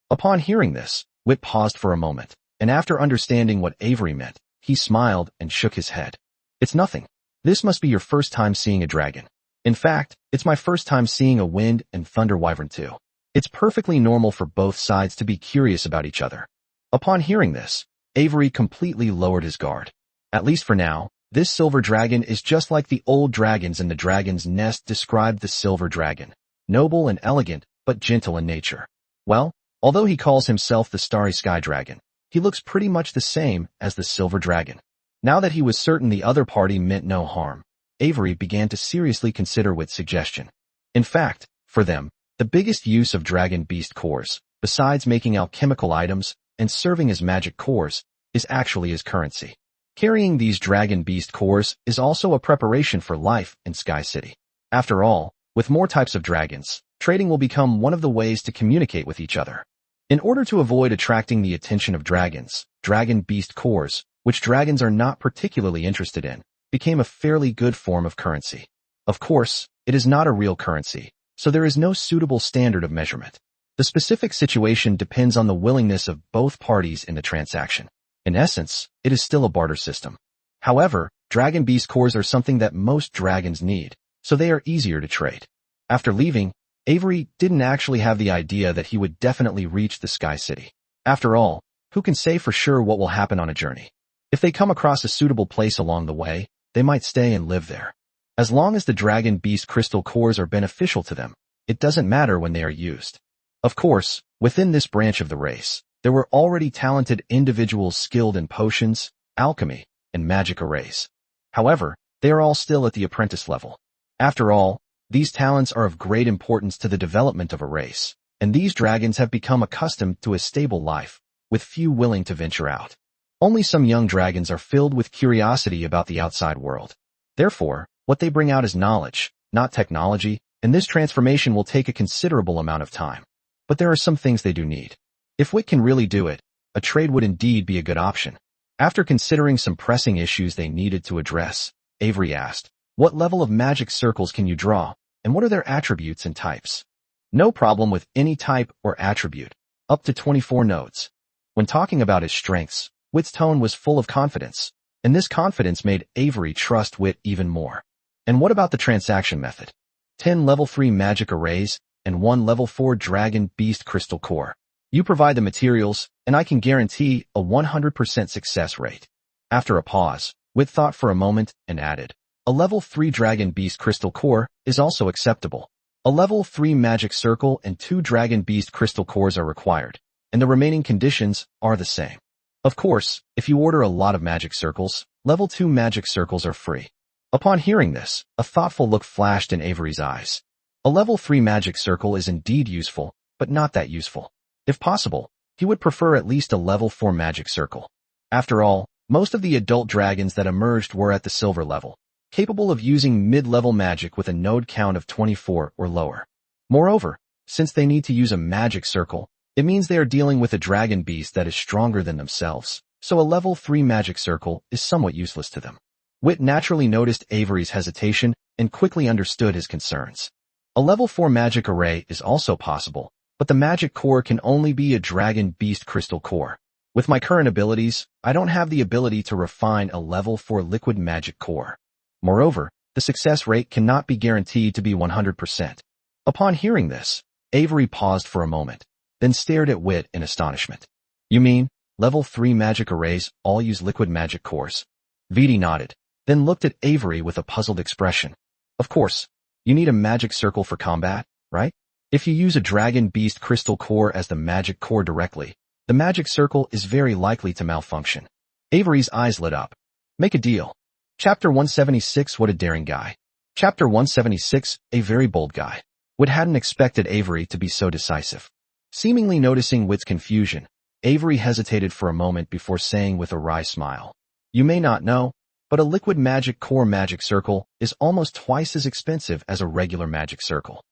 Upon hearing this, Wit paused for a moment, and after understanding what Avery meant, he smiled and shook his head. "It's nothing. This must be your first time seeing a dragon. In fact, it's my first time seeing a wind and thunder wyvern too. It's perfectly normal for both sides to be curious about each other." Upon hearing this, Avery completely lowered his guard. At least for now, this silver dragon is just like the old dragons in the dragon's nest described the silver dragon. Noble and elegant, but gentle in nature. Well, although he calls himself the starry sky dragon, he looks pretty much the same as the silver dragon. Now that he was certain the other party meant no harm, Avery began to seriously consider Wit's suggestion. In fact, for them, the biggest use of dragon beast cores, besides making alchemical items and serving as magic cores, is actually his currency. Carrying these dragon beast cores is also a preparation for life in Sky City. After all, with more types of dragons, trading will become one of the ways to communicate with each other. In order to avoid attracting the attention of dragons, dragon beast cores, which dragons are not particularly interested in, became a fairly good form of currency. Of course, it is not a real currency, so there is no suitable standard of measurement. The specific situation depends on the willingness of both parties in the transaction. In essence, it is still a barter system. However, dragon beast cores are something that most dragons need, so they are easier to trade. After leaving, Avery didn't actually have the idea that he would definitely reach the Sky City. After all, who can say for sure what will happen on a journey? If they come across a suitable place along the way, they might stay and live there. As long as the dragon beast crystal cores are beneficial to them, it doesn't matter when they are used. Of course, within this branch of the race, there were already talented individuals skilled in potions, alchemy, and magic arrays. However, they are all still at the apprentice level. After all, these talents are of great importance to the development of a race, and these dragons have become accustomed to a stable life, with few willing to venture out. Only some young dragons are filled with curiosity about the outside world. Therefore, what they bring out is knowledge, not technology, and this transformation will take a considerable amount of time. But there are some things they do need. If Wit can really do it, a trade would indeed be a good option. After considering some pressing issues they needed to address, Avery asked, "What level of magic circles can you draw, and what are their attributes and types?" "No problem with any type or attribute. Up to 24 nodes." When talking about his strengths, Wit's tone was full of confidence, and this confidence made Avery trust Wit even more. "And what about the transaction method?" 10 level 3 magic arrays, and 1 level 4 dragon beast crystal core. You provide the materials, and I can guarantee a 100% success rate. After a pause, Wit thought for a moment and added, "A level 3 dragon beast crystal core is also acceptable. A level 3 magic circle and 2 dragon beast crystal cores are required, and the remaining conditions are the same. Of course, if you order a lot of magic circles, level 2 magic circles are free." Upon hearing this, a thoughtful look flashed in Avery's eyes. A level 3 magic circle is indeed useful, but not that useful. If possible, he would prefer at least a level 4 magic circle. After all, most of the adult dragons that emerged were at the silver level, capable of using mid-level magic with a node count of 24 or lower. Moreover, since they need to use a magic circle, it means they are dealing with a dragon beast that is stronger than themselves, so a level 3 magic circle is somewhat useless to them. Wit naturally noticed Avery's hesitation and quickly understood his concerns. A level 4 magic array is also possible, but the magic core can only be a dragon beast crystal core. With my current abilities, I don't have the ability to refine a level 4 liquid magic core. Moreover, the success rate cannot be guaranteed to be 100%. Upon hearing this, Avery paused for a moment, then stared at Wit in astonishment. "You mean, level 3 magic arrays all use liquid magic cores?" Vittor nodded, then looked at Avery with a puzzled expression. "Of course, you need a magic circle for combat, right? If you use a dragon beast crystal core as the magic core directly, the magic circle is very likely to malfunction." Avery's eyes lit up. "Make a deal." Chapter 176, What a daring guy. Chapter 176, a very bold guy. Wit hadn't expected Avery to be so decisive. Seemingly noticing Wit's confusion, Avery hesitated for a moment before saying with a wry smile, "You may not know, but a liquid magic core magic circle is almost twice as expensive as a regular magic circle.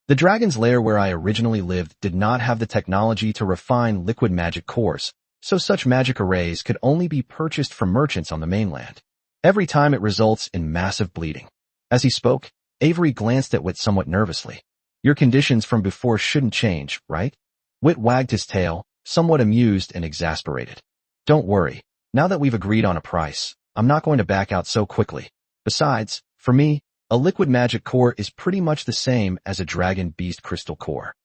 The dragon's lair where I originally lived did not have the technology to refine liquid magic cores, so such magic arrays could only be purchased from merchants on the mainland. Every time it results in massive bleeding." As he spoke, Avery glanced at Wit somewhat nervously. "Your conditions from before shouldn't change, right?" Wit wagged his tail, somewhat amused and exasperated. "Don't worry, now that we've agreed on a price, I'm not going to back out so quickly. Besides, for me, a liquid magic core is pretty much the same as a dragon beast crystal core.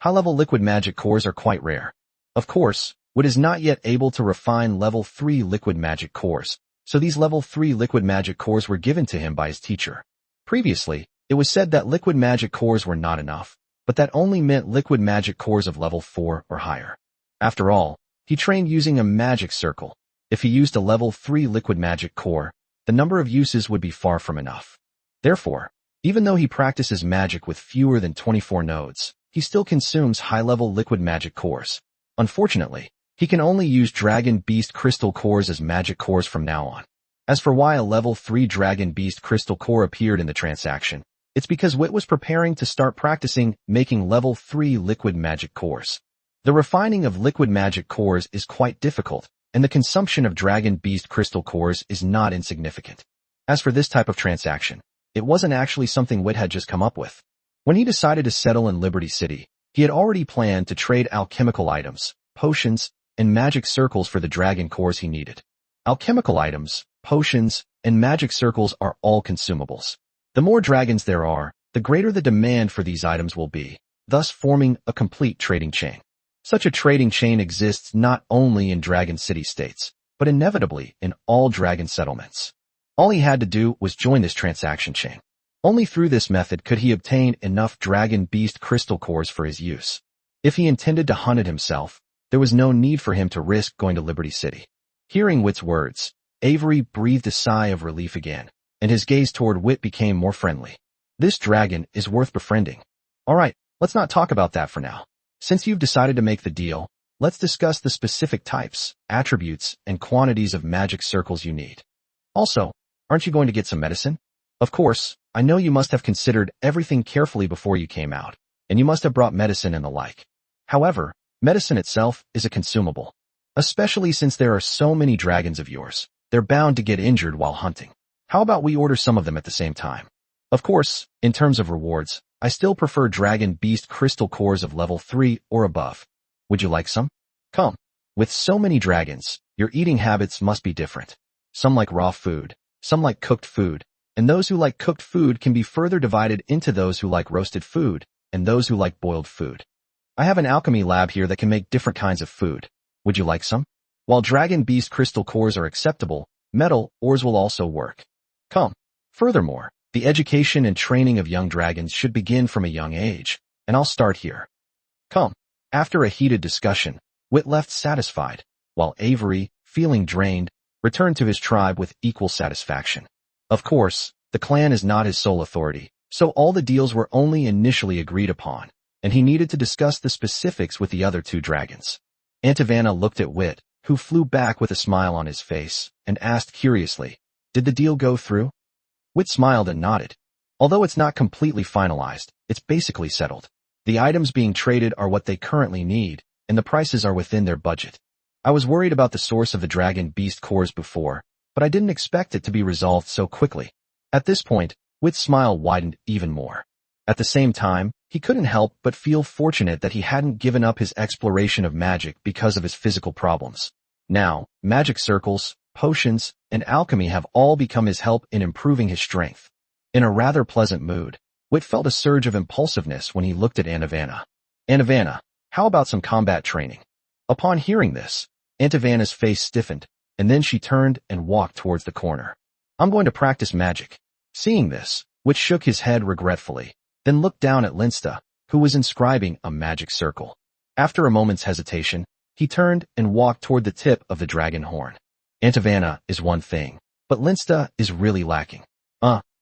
High-level liquid magic cores are quite rare. Of course, Wit is not yet able to refine level 3 liquid magic cores, so these level 3 liquid magic cores were given to him by his teacher. Previously, it was said that liquid magic cores were not enough, but that only meant liquid magic cores of level 4 or higher. After all, he trained using a magic circle. If he used a level 3 liquid magic core, the number of uses would be far from enough. Therefore, even though he practices magic with fewer than 24 nodes, he still consumes high-level liquid magic cores. Unfortunately, he can only use dragon beast crystal cores as magic cores from now on. As for why a level 3 dragon beast crystal core appeared in the transaction, it's because Wit was preparing to start practicing making level 3 liquid magic cores. The refining of liquid magic cores is quite difficult, and the consumption of dragon beast crystal cores is not insignificant. As for this type of transaction, It wasn't actually something Wit had just come up with. When he decided to settle in Liberty City, he had already planned to trade alchemical items, potions, and magic circles for the dragon cores he needed. Alchemical items, potions, and magic circles are all consumables. The more dragons there are, the greater the demand for these items will be, thus forming a complete trading chain. Such a trading chain exists not only in Dragon City states, but inevitably in all dragon settlements. All he had to do was join this transaction chain. Only through this method could he obtain enough dragon beast crystal cores for his use. If he intended to hunt it himself, there was no need for him to risk going to Liberty City. Hearing Wit's words, Avery breathed a sigh of relief again, and his gaze toward Wit became more friendly. This dragon is worth befriending. Alright, let's not talk about that for now. Since you've decided to make the deal, let's discuss the specific types, attributes, and quantities of magic circles you need. Also, aren't you going to get some medicine? Of course, I know you must have considered everything carefully before you came out, and you must have brought medicine and the like. However, medicine itself is a consumable. Especially since there are so many dragons of yours, they're bound to get injured while hunting. How about we order some of them at the same time? Of course, in terms of rewards, I still prefer dragon beast crystal cores of level 3 or above. Would you like some? Come. With so many dragons, your eating habits must be different. Some like raw food, some like cooked food, and those who like cooked food can be further divided into those who like roasted food and those who like boiled food. I have an alchemy lab here that can make different kinds of food. Would you like some? While dragon beast crystal cores are acceptable, metal ores will also work. Come. Furthermore, the education and training of young dragons should begin from a young age, and I'll start here. Come. After a heated discussion, Wit left satisfied, while Avery, feeling drained, returned to his tribe with equal satisfaction. Of course, the clan is not his sole authority, so all the deals were only initially agreed upon, and he needed to discuss the specifics with the other two dragons. Antivana looked at Wit, who flew back with a smile on his face, and asked curiously, "Did the deal go through?" Wit smiled and nodded. Although it's not completely finalized, it's basically settled. The items being traded are what they currently need, and the prices are within their budget. I was worried about the source of the dragon beast cores before, but I didn't expect it to be resolved so quickly. At this point, Wit's smile widened even more. At the same time, he couldn't help but feel fortunate that he hadn't given up his exploration of magic because of his physical problems. Now, magic circles, potions, and alchemy have all become his help in improving his strength. In a rather pleasant mood, Wit felt a surge of impulsiveness when he looked at Antivana. "Antivana, how about some combat training?" Upon hearing this, Antivana's face stiffened, and then she turned and walked towards the corner. "I'm going to practice magic." Seeing this, Wit shook his head regretfully, then looked down at Linsta, who was inscribing a magic circle. After a moment's hesitation, he turned and walked toward the tip of the dragon horn. Antivana is one thing, but Linsta is really lacking.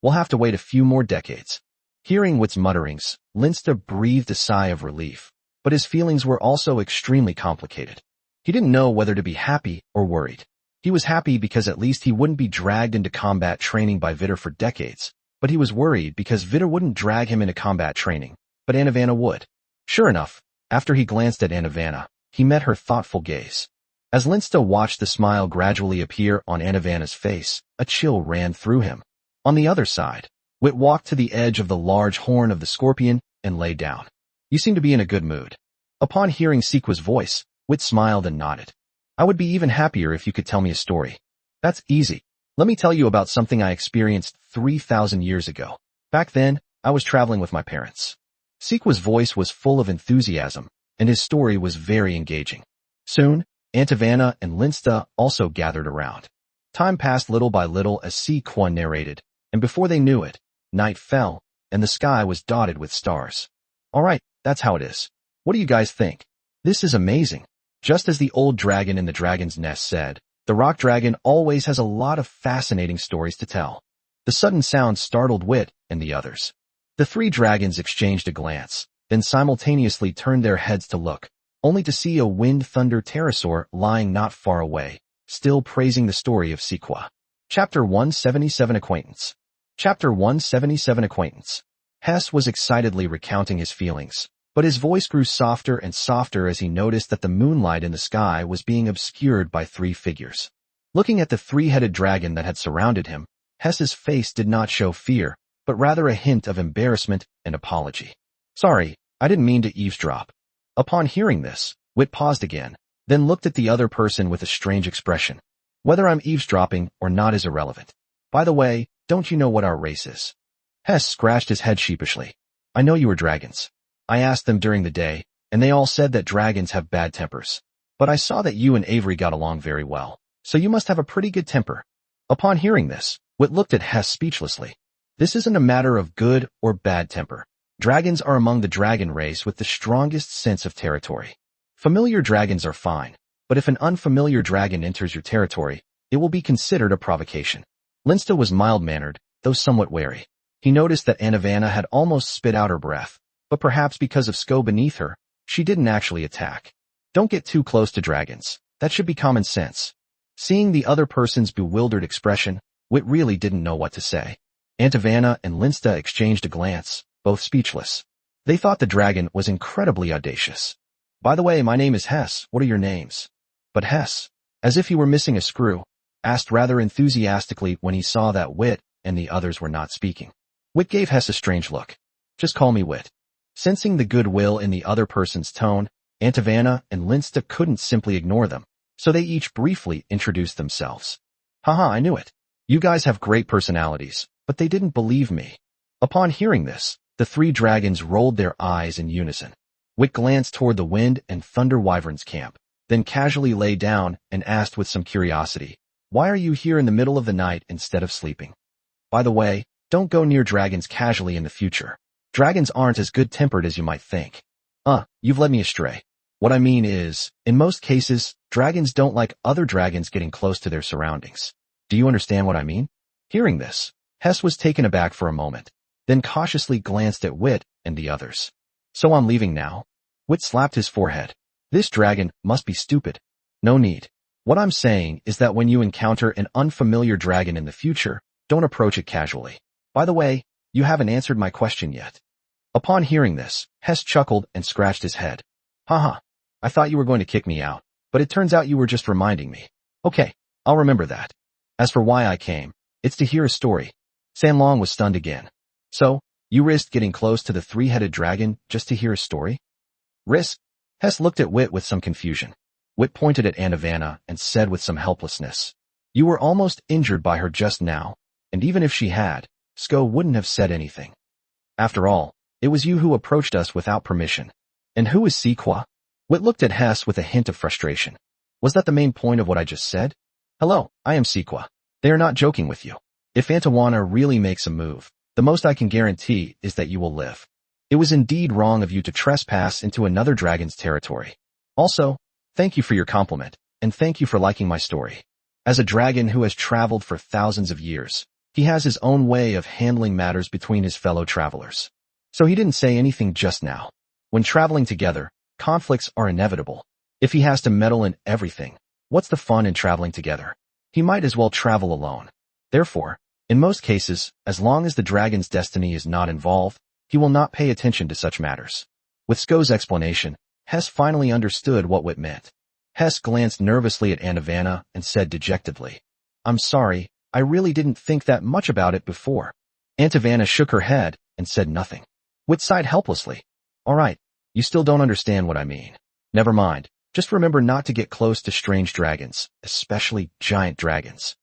We'll have to wait a few more decades. Hearing Wit's mutterings, Linsta breathed a sigh of relief, but his feelings were also extremely complicated. He didn't know whether to be happy or worried. He was happy because at least he wouldn't be dragged into combat training by Vittor for decades, but he was worried because Vittor wouldn't drag him into combat training, but Antivana would. Sure enough, after he glanced at Antivana, he met her thoughtful gaze. As Linsta watched the smile gradually appear on Antivana's face, a chill ran through him. On the other side, Wit walked to the edge of the large horn of the scorpion and lay down. "You seem to be in a good mood." Upon hearing Sequa's voice, Wit smiled and nodded. "I would be even happier if you could tell me a story." "That's easy. Let me tell you about something I experienced 3,000 years ago. Back then, I was traveling with my parents." Sequa's voice was full of enthusiasm, and his story was very engaging. Soon, Antivana and Linsta also gathered around. Time passed little by little as Sequa narrated, and before they knew it, night fell, and the sky was dotted with stars. "Alright, that's how it is. What do you guys think? This is amazing." Just as the old dragon in the dragon's nest said, the rock dragon always has a lot of fascinating stories to tell. The sudden sound startled Wit and the others. The three dragons exchanged a glance, then simultaneously turned their heads to look, only to see a wind thunder pterosaur lying not far away, still praising the story of Sequa. Chapter 177 Acquaintance. Chapter 177 Acquaintance. Hess was excitedly recounting his feelings, but his voice grew softer and softer as he noticed that the moonlight in the sky was being obscured by three figures. Looking at the three-headed dragon that had surrounded him, Hess's face did not show fear, but rather a hint of embarrassment and apology. Sorry, I didn't mean to eavesdrop. Upon hearing this, Wit paused again, then looked at the other person with a strange expression. Whether I'm eavesdropping or not is irrelevant. By the way, don't you know what our race is? Hess scratched his head sheepishly. I know you were dragons. I asked them during the day, and they all said that dragons have bad tempers. But I saw that you and Avery got along very well, so you must have a pretty good temper. Upon hearing this, Wit looked at Hess speechlessly. This isn't a matter of good or bad temper. Dragons are among the dragon race with the strongest sense of territory. Familiar dragons are fine, but if an unfamiliar dragon enters your territory, it will be considered a provocation. Linsta was mild-mannered, though somewhat wary. He noticed that Anavana had almost spit out her breath, but perhaps because of Sko beneath her, she didn't actually attack. Don't get too close to dragons. That should be common sense. Seeing the other person's bewildered expression, Wit really didn't know what to say. Anavana and Linsta exchanged a glance, both speechless. They thought the dragon was incredibly audacious. By the way, my name is Hess. What are your names? But Hess, as if he were missing a screw, asked rather enthusiastically when he saw that Wit and the others were not speaking. Wit gave Hess a strange look. Just call me Wit. Sensing the goodwill in the other person's tone, Anavana and Linsta couldn't simply ignore them, so they each briefly introduced themselves. Haha, I knew it. You guys have great personalities, but they didn't believe me. Upon hearing this, the three dragons rolled their eyes in unison. Wit glanced toward the Wind and Thunder Wyvern's camp, then casually lay down and asked with some curiosity, why are you here in the middle of the night instead of sleeping? By the way, don't go near dragons casually in the future. Dragons aren't as good-tempered as you might think. You've led me astray. What I mean is, in most cases, dragons don't like other dragons getting close to their surroundings. Do you understand what I mean? Hearing this, Hess was taken aback for a moment, then cautiously glanced at Wit and the others. So I'm leaving now? Wit slapped his forehead. This dragon must be stupid. No need. What I'm saying is that when you encounter an unfamiliar dragon in the future, don't approach it casually. By the way, you haven't answered my question yet. Upon hearing this, Hess chuckled and scratched his head. Haha, I thought you were going to kick me out, but it turns out you were just reminding me. Okay, I'll remember that. As for why I came, it's to hear a story. Sanlong was stunned again. So, you risked getting close to the three-headed dragon just to hear a story? Risk? Hess looked at Wit with some confusion. Wit pointed at Anavana and said with some helplessness. You were almost injured by her just now, and even if she had, Sko wouldn't have said anything. After all, it was you who approached us without permission. And who is Sequa? Wit looked at Hess with a hint of frustration. Was that the main point of what I just said? Hello, I am Sequa. They are not joking with you. If Antawana really makes a move, the most I can guarantee is that you will live. It was indeed wrong of you to trespass into another dragon's territory. Also, thank you for your compliment, and thank you for liking my story. As a dragon who has traveled for thousands of years, he has his own way of handling matters between his fellow travelers. So he didn't say anything just now. When traveling together, conflicts are inevitable. If he has to meddle in everything, what's the fun in traveling together? He might as well travel alone. Therefore, in most cases, as long as the dragon's destiny is not involved, he will not pay attention to such matters. With Sko's explanation, Hess finally understood what Wit meant. Hess glanced nervously at Anavana and said dejectedly, I'm sorry, I really didn't think that much about it before. Anavana shook her head and said nothing. Wit sighed helplessly. All right, you still don't understand what I mean. Never mind, just remember not to get close to strange dragons, especially giant dragons.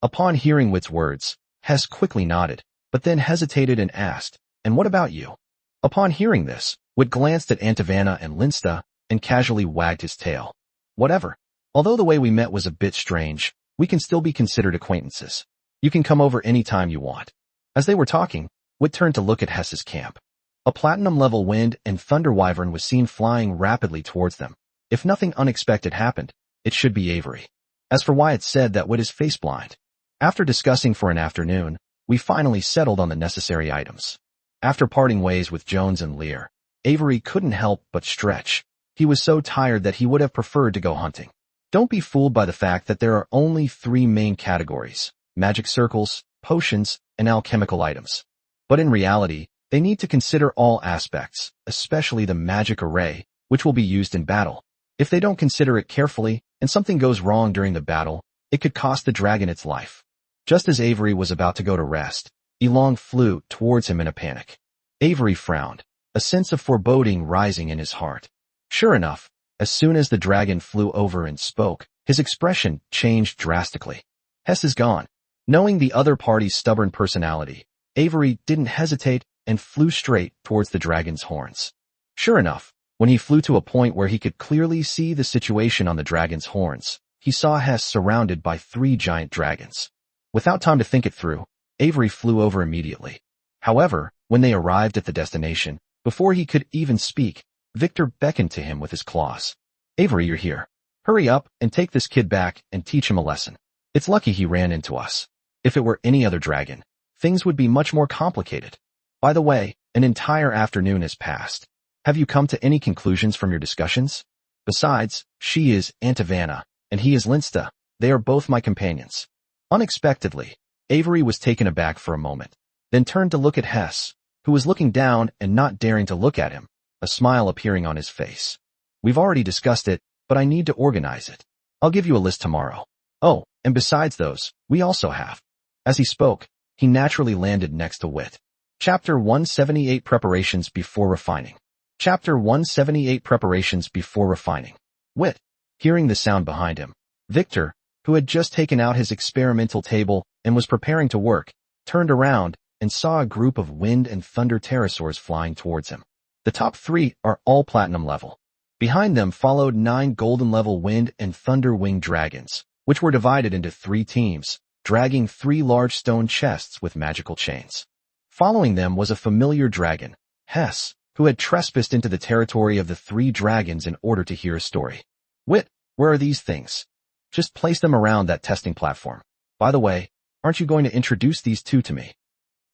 Upon hearing Wit's words, Hess quickly nodded, but then hesitated and asked, and what about you? Upon hearing this, Wit glanced at Anavana and Linsta and casually wagged his tail. Whatever. Although the way we met was a bit strange, we can still be considered acquaintances. You can come over any time you want. As they were talking, Wit turned to look at Hess's camp. A platinum-level Wind and Thunder Wyvern was seen flying rapidly towards them. If nothing unexpected happened, it should be Avery. As for why it's said that Wit is face-blind. After discussing for an afternoon, we finally settled on the necessary items. After parting ways with Jones and Lair, Avery couldn't help but stretch. He was so tired that he would have preferred to go hunting. Don't be fooled by the fact that there are only 3 main categories: magic circles, potions, and alchemical items. But in reality, they need to consider all aspects, especially the magic array, which will be used in battle. If they don't consider it carefully, and something goes wrong during the battle, it could cost the dragon its life. Just as Avery was about to go to rest, Elong flew towards him in a panic. Avery frowned, a sense of foreboding rising in his heart. Sure enough, as soon as the dragon flew over and spoke, his expression changed drastically. Hess is gone. Knowing the other party's stubborn personality, Avery didn't hesitate and flew straight towards the dragon's horns. Sure enough, when he flew to a point where he could clearly see the situation on the dragon's horns, he saw Hess surrounded by 3 giant dragons. Without time to think it through, Avery flew over immediately. However, when they arrived at the destination, before he could even speak, Vittor beckoned to him with his claws. Avery, you're here. Hurry up and take this kid back and teach him a lesson. It's lucky he ran into us. If it were any other dragon, things would be much more complicated. By the way, an entire afternoon has passed. Have you come to any conclusions from your discussions? Besides, she is Auto-Devour, and he is Linsta. They are both my companions. Unexpectedly, Avery was taken aback for a moment, then turned to look at Hess, who was looking down and not daring to look at him, a smile appearing on his face. We've already discussed it, but I need to organize it. I'll give you a list tomorrow. Oh, and besides those, we also have. As he spoke, he naturally landed next to Wit. Chapter 178 Preparations Before Refining. Chapter 178 Preparations Before Refining. Wit. Hearing the sound behind him, Vittor, who had just taken out his experimental table and was preparing to work, turned around and saw a group of wind and thunder pterosaurs flying towards him. The top 3 are all platinum level. Behind them followed 9 golden level wind and thunder winged dragons, which were divided into 3 teams, dragging 3 large stone chests with magical chains. Following them was a familiar dragon, Hess, who had trespassed into the territory of the 3 dragons in order to hear a story. Wit, where are these things? Just place them around that testing platform. By the way, aren't you going to introduce these 2 to me?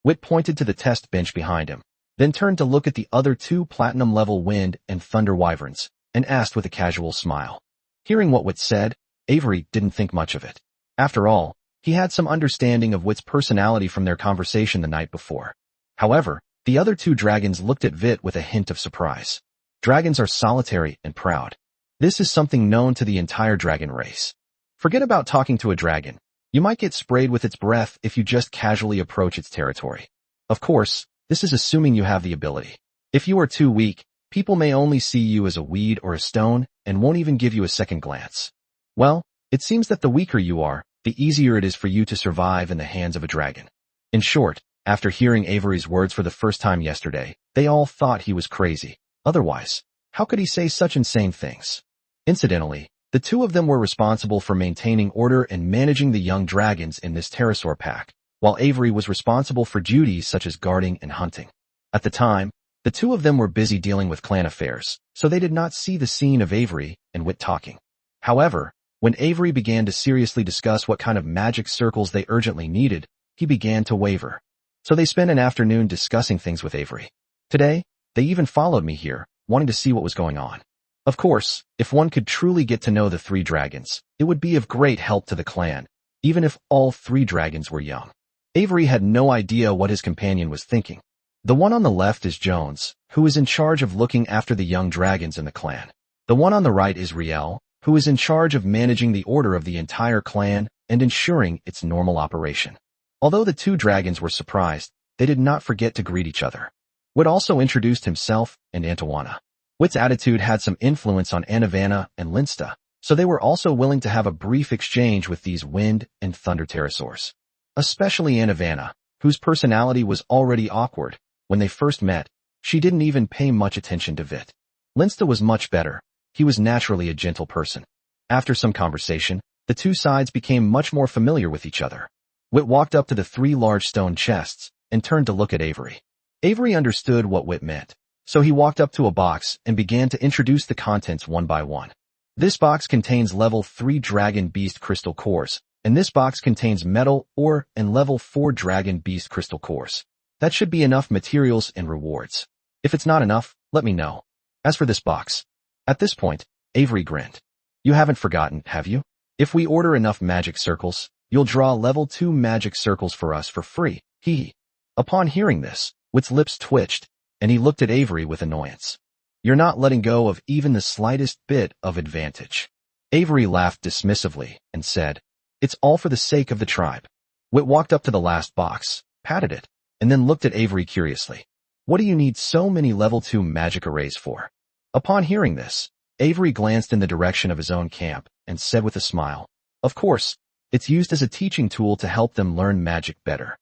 Wit pointed to the test bench behind him, then turned to look at the other 2 platinum-level wind and thunder wyverns, and asked with a casual smile. Hearing what Wit said, Avery didn't think much of it. After all, he had some understanding of Wit's personality from their conversation the night before. However, the other 2 dragons looked at Vit with a hint of surprise. Dragons are solitary and proud. This is something known to the entire dragon race. Forget about talking to a dragon. You might get sprayed with its breath if you just casually approach its territory. Of course, this is assuming you have the ability. If you are too weak, people may only see you as a weed or a stone and won't even give you a second glance. Well, it seems that the weaker you are, the easier it is for you to survive in the hands of a dragon. In short, after hearing Avery's words for the first time yesterday, they all thought he was crazy. Otherwise, how could he say such insane things? Incidentally, the 2 of them were responsible for maintaining order and managing the young dragons in this pterosaur pack, while Avery was responsible for duties such as guarding and hunting. At the time, the 2 of them were busy dealing with clan affairs, so they did not see the scene of Avery and Wit talking. However, when Avery began to seriously discuss what kind of magic circles they urgently needed, he began to waver. So they spent an afternoon discussing things with Avery. Today, they even followed me here, wanting to see what was going on. Of course, if one could truly get to know the 3 dragons, it would be of great help to the clan, even if all 3 dragons were young. Avery had no idea what his companion was thinking. The one on the left is Jones, who is in charge of looking after the young dragons in the clan. The one on the right is Riel, who is in charge of managing the order of the entire clan and ensuring its normal operation. Although the 2 dragons were surprised, they did not forget to greet each other. Wit also introduced himself and Auto-Devour. Wit's attitude had some influence on Auto-Devour and Linsta, so they were also willing to have a brief exchange with these wind and thunder pterosaurs. Especially Auto-Devour, whose personality was already awkward. When they first met, she didn't even pay much attention to Vit. Linsta was much better. He was naturally a gentle person. After some conversation, the 2 sides became much more familiar with each other. Wit walked up to the 3 large stone chests and turned to look at Avery. Avery understood what Wit meant, so he walked up to a box and began to introduce the contents one by one. This box contains level 3 Dragon Beast crystal cores, and this box contains metal ore and level 4 Dragon Beast crystal cores. That should be enough materials and rewards. If it's not enough, let me know. As for this box. At this point, Avery grinned. You haven't forgotten, have you? If we order enough magic circles, you'll draw level 2 magic circles for us for free. Hee. Upon hearing this, Wit's lips twitched, and he looked at Avery with annoyance. You're not letting go of even the slightest bit of advantage. Avery laughed dismissively and said, It's all for the sake of the tribe. Wit walked up to the last box, patted it, and then looked at Avery curiously. What do you need so many level 2 magic arrays for? Upon hearing this, Avery glanced in the direction of his own camp and said with a smile, of course, it's used as a teaching tool to help them learn magic better.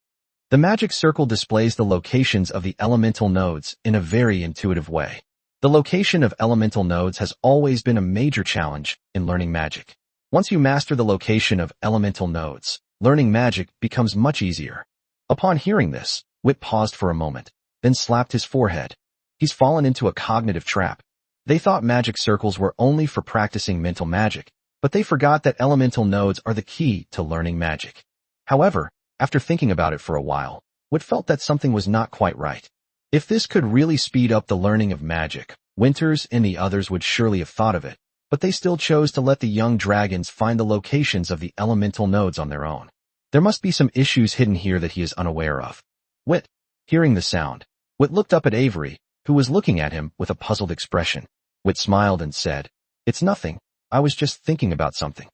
The magic circle displays the locations of the elemental nodes in a very intuitive way. The location of elemental nodes has always been a major challenge in learning magic. Once you master the location of elemental nodes, learning magic becomes much easier. Upon hearing this, Whit paused for a moment, then slapped his forehead. He's fallen into a cognitive trap. They thought magic circles were only for practicing mental magic, but they forgot that elemental nodes are the key to learning magic. However, after thinking about it for a while, Whit felt that something was not quite right. If this could really speed up the learning of magic, Winters and the others would surely have thought of it, but they still chose to let the young dragons find the locations of the elemental nodes on their own. There must be some issues hidden here that he is unaware of. Whit, hearing the sound, Whit looked up at Avery, who was looking at him with a puzzled expression. Whit smiled and said, it's nothing, I was just thinking about something.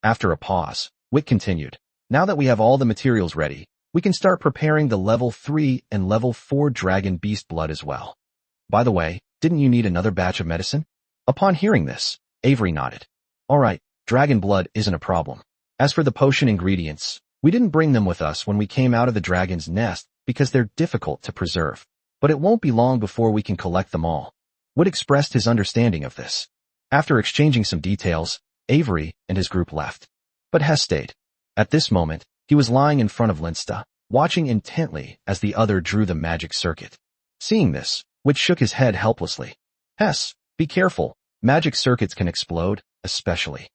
After a pause, Whit continued, now that we have all the materials ready, we can start preparing the level 3 and level 4 dragon beast blood as well. By the way, didn't you need another batch of medicine? Upon hearing this, Avery nodded. All right, dragon blood isn't a problem. As for the potion ingredients, we didn't bring them with us when we came out of the dragon's nest because they're difficult to preserve. But it won't be long before we can collect them all. Whit expressed his understanding of this. After exchanging some details, Avery and his group left. But Hess stayed. At this moment, he was lying in front of Linsta, watching intently as the other drew the magic circuit. Seeing this, Whit shook his head helplessly. Hess, be careful. Magic circuits can explode, especially.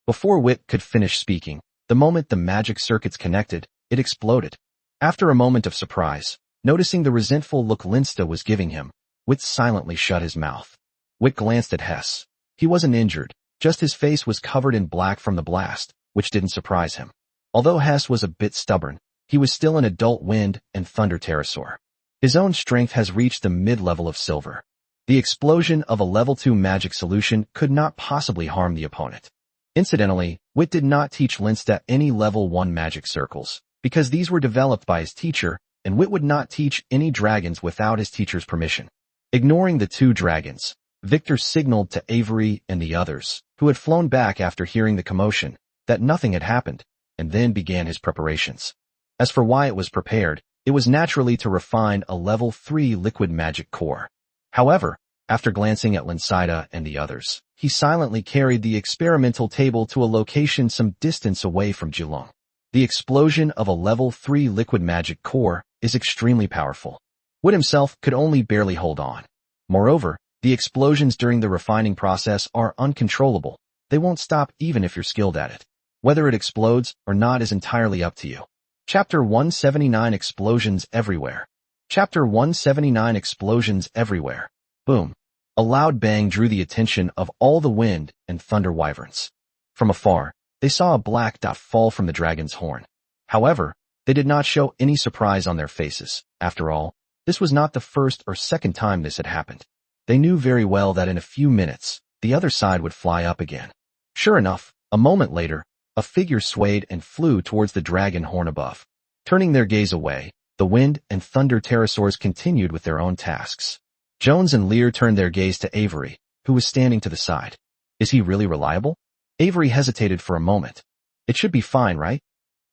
Before Whit could finish speaking, the moment the magic circuits connected, it exploded. After a moment of surprise, noticing the resentful look Linsta was giving him, Whit silently shut his mouth. Whit glanced at Hess. He wasn't injured, just his face was covered in black from the blast, which didn't surprise him. Although Hess was a bit stubborn, he was still an adult wind and thunder pterosaur. His own strength has reached the mid-level of silver. The explosion of a level 2 magic solution could not possibly harm the opponent. Incidentally, Whit did not teach Linsta any level 1 magic circles, because these were developed by his teacher, and Whit would not teach any dragons without his teacher's permission. Ignoring the 2 dragons, Vittor signaled to Avery and the others, who had flown back after hearing the commotion, that nothing had happened, and then began his preparations. As for why it was prepared, it was naturally to refine a level 3 liquid magic core. However, after glancing at Linsida and the others, he silently carried the experimental table to a location some distance away from Geelong. The explosion of a level 3 liquid magic core is extremely powerful. Whit himself could only barely hold on. Moreover, the explosions during the refining process are uncontrollable. They won't stop even if you're skilled at it. Whether it explodes or not is entirely up to you. Chapter 179 Explosions Everywhere. Chapter 179 Explosions Everywhere. Boom. A loud bang drew the attention of all the wind and thunder wyverns. From afar, they saw a black dot fall from the dragon's horn. However, they did not show any surprise on their faces. After all, this was not the first or second time this had happened. They knew very well that in a few minutes, the other side would fly up again. Sure enough, a moment later, a figure swayed and flew towards the dragon horn above. Turning their gaze away, the wind and thunder pterosaurs continued with their own tasks. Jones and Lear turned their gaze to Avery, who was standing to the side. Is he really reliable? Avery hesitated for a moment. It should be fine, right?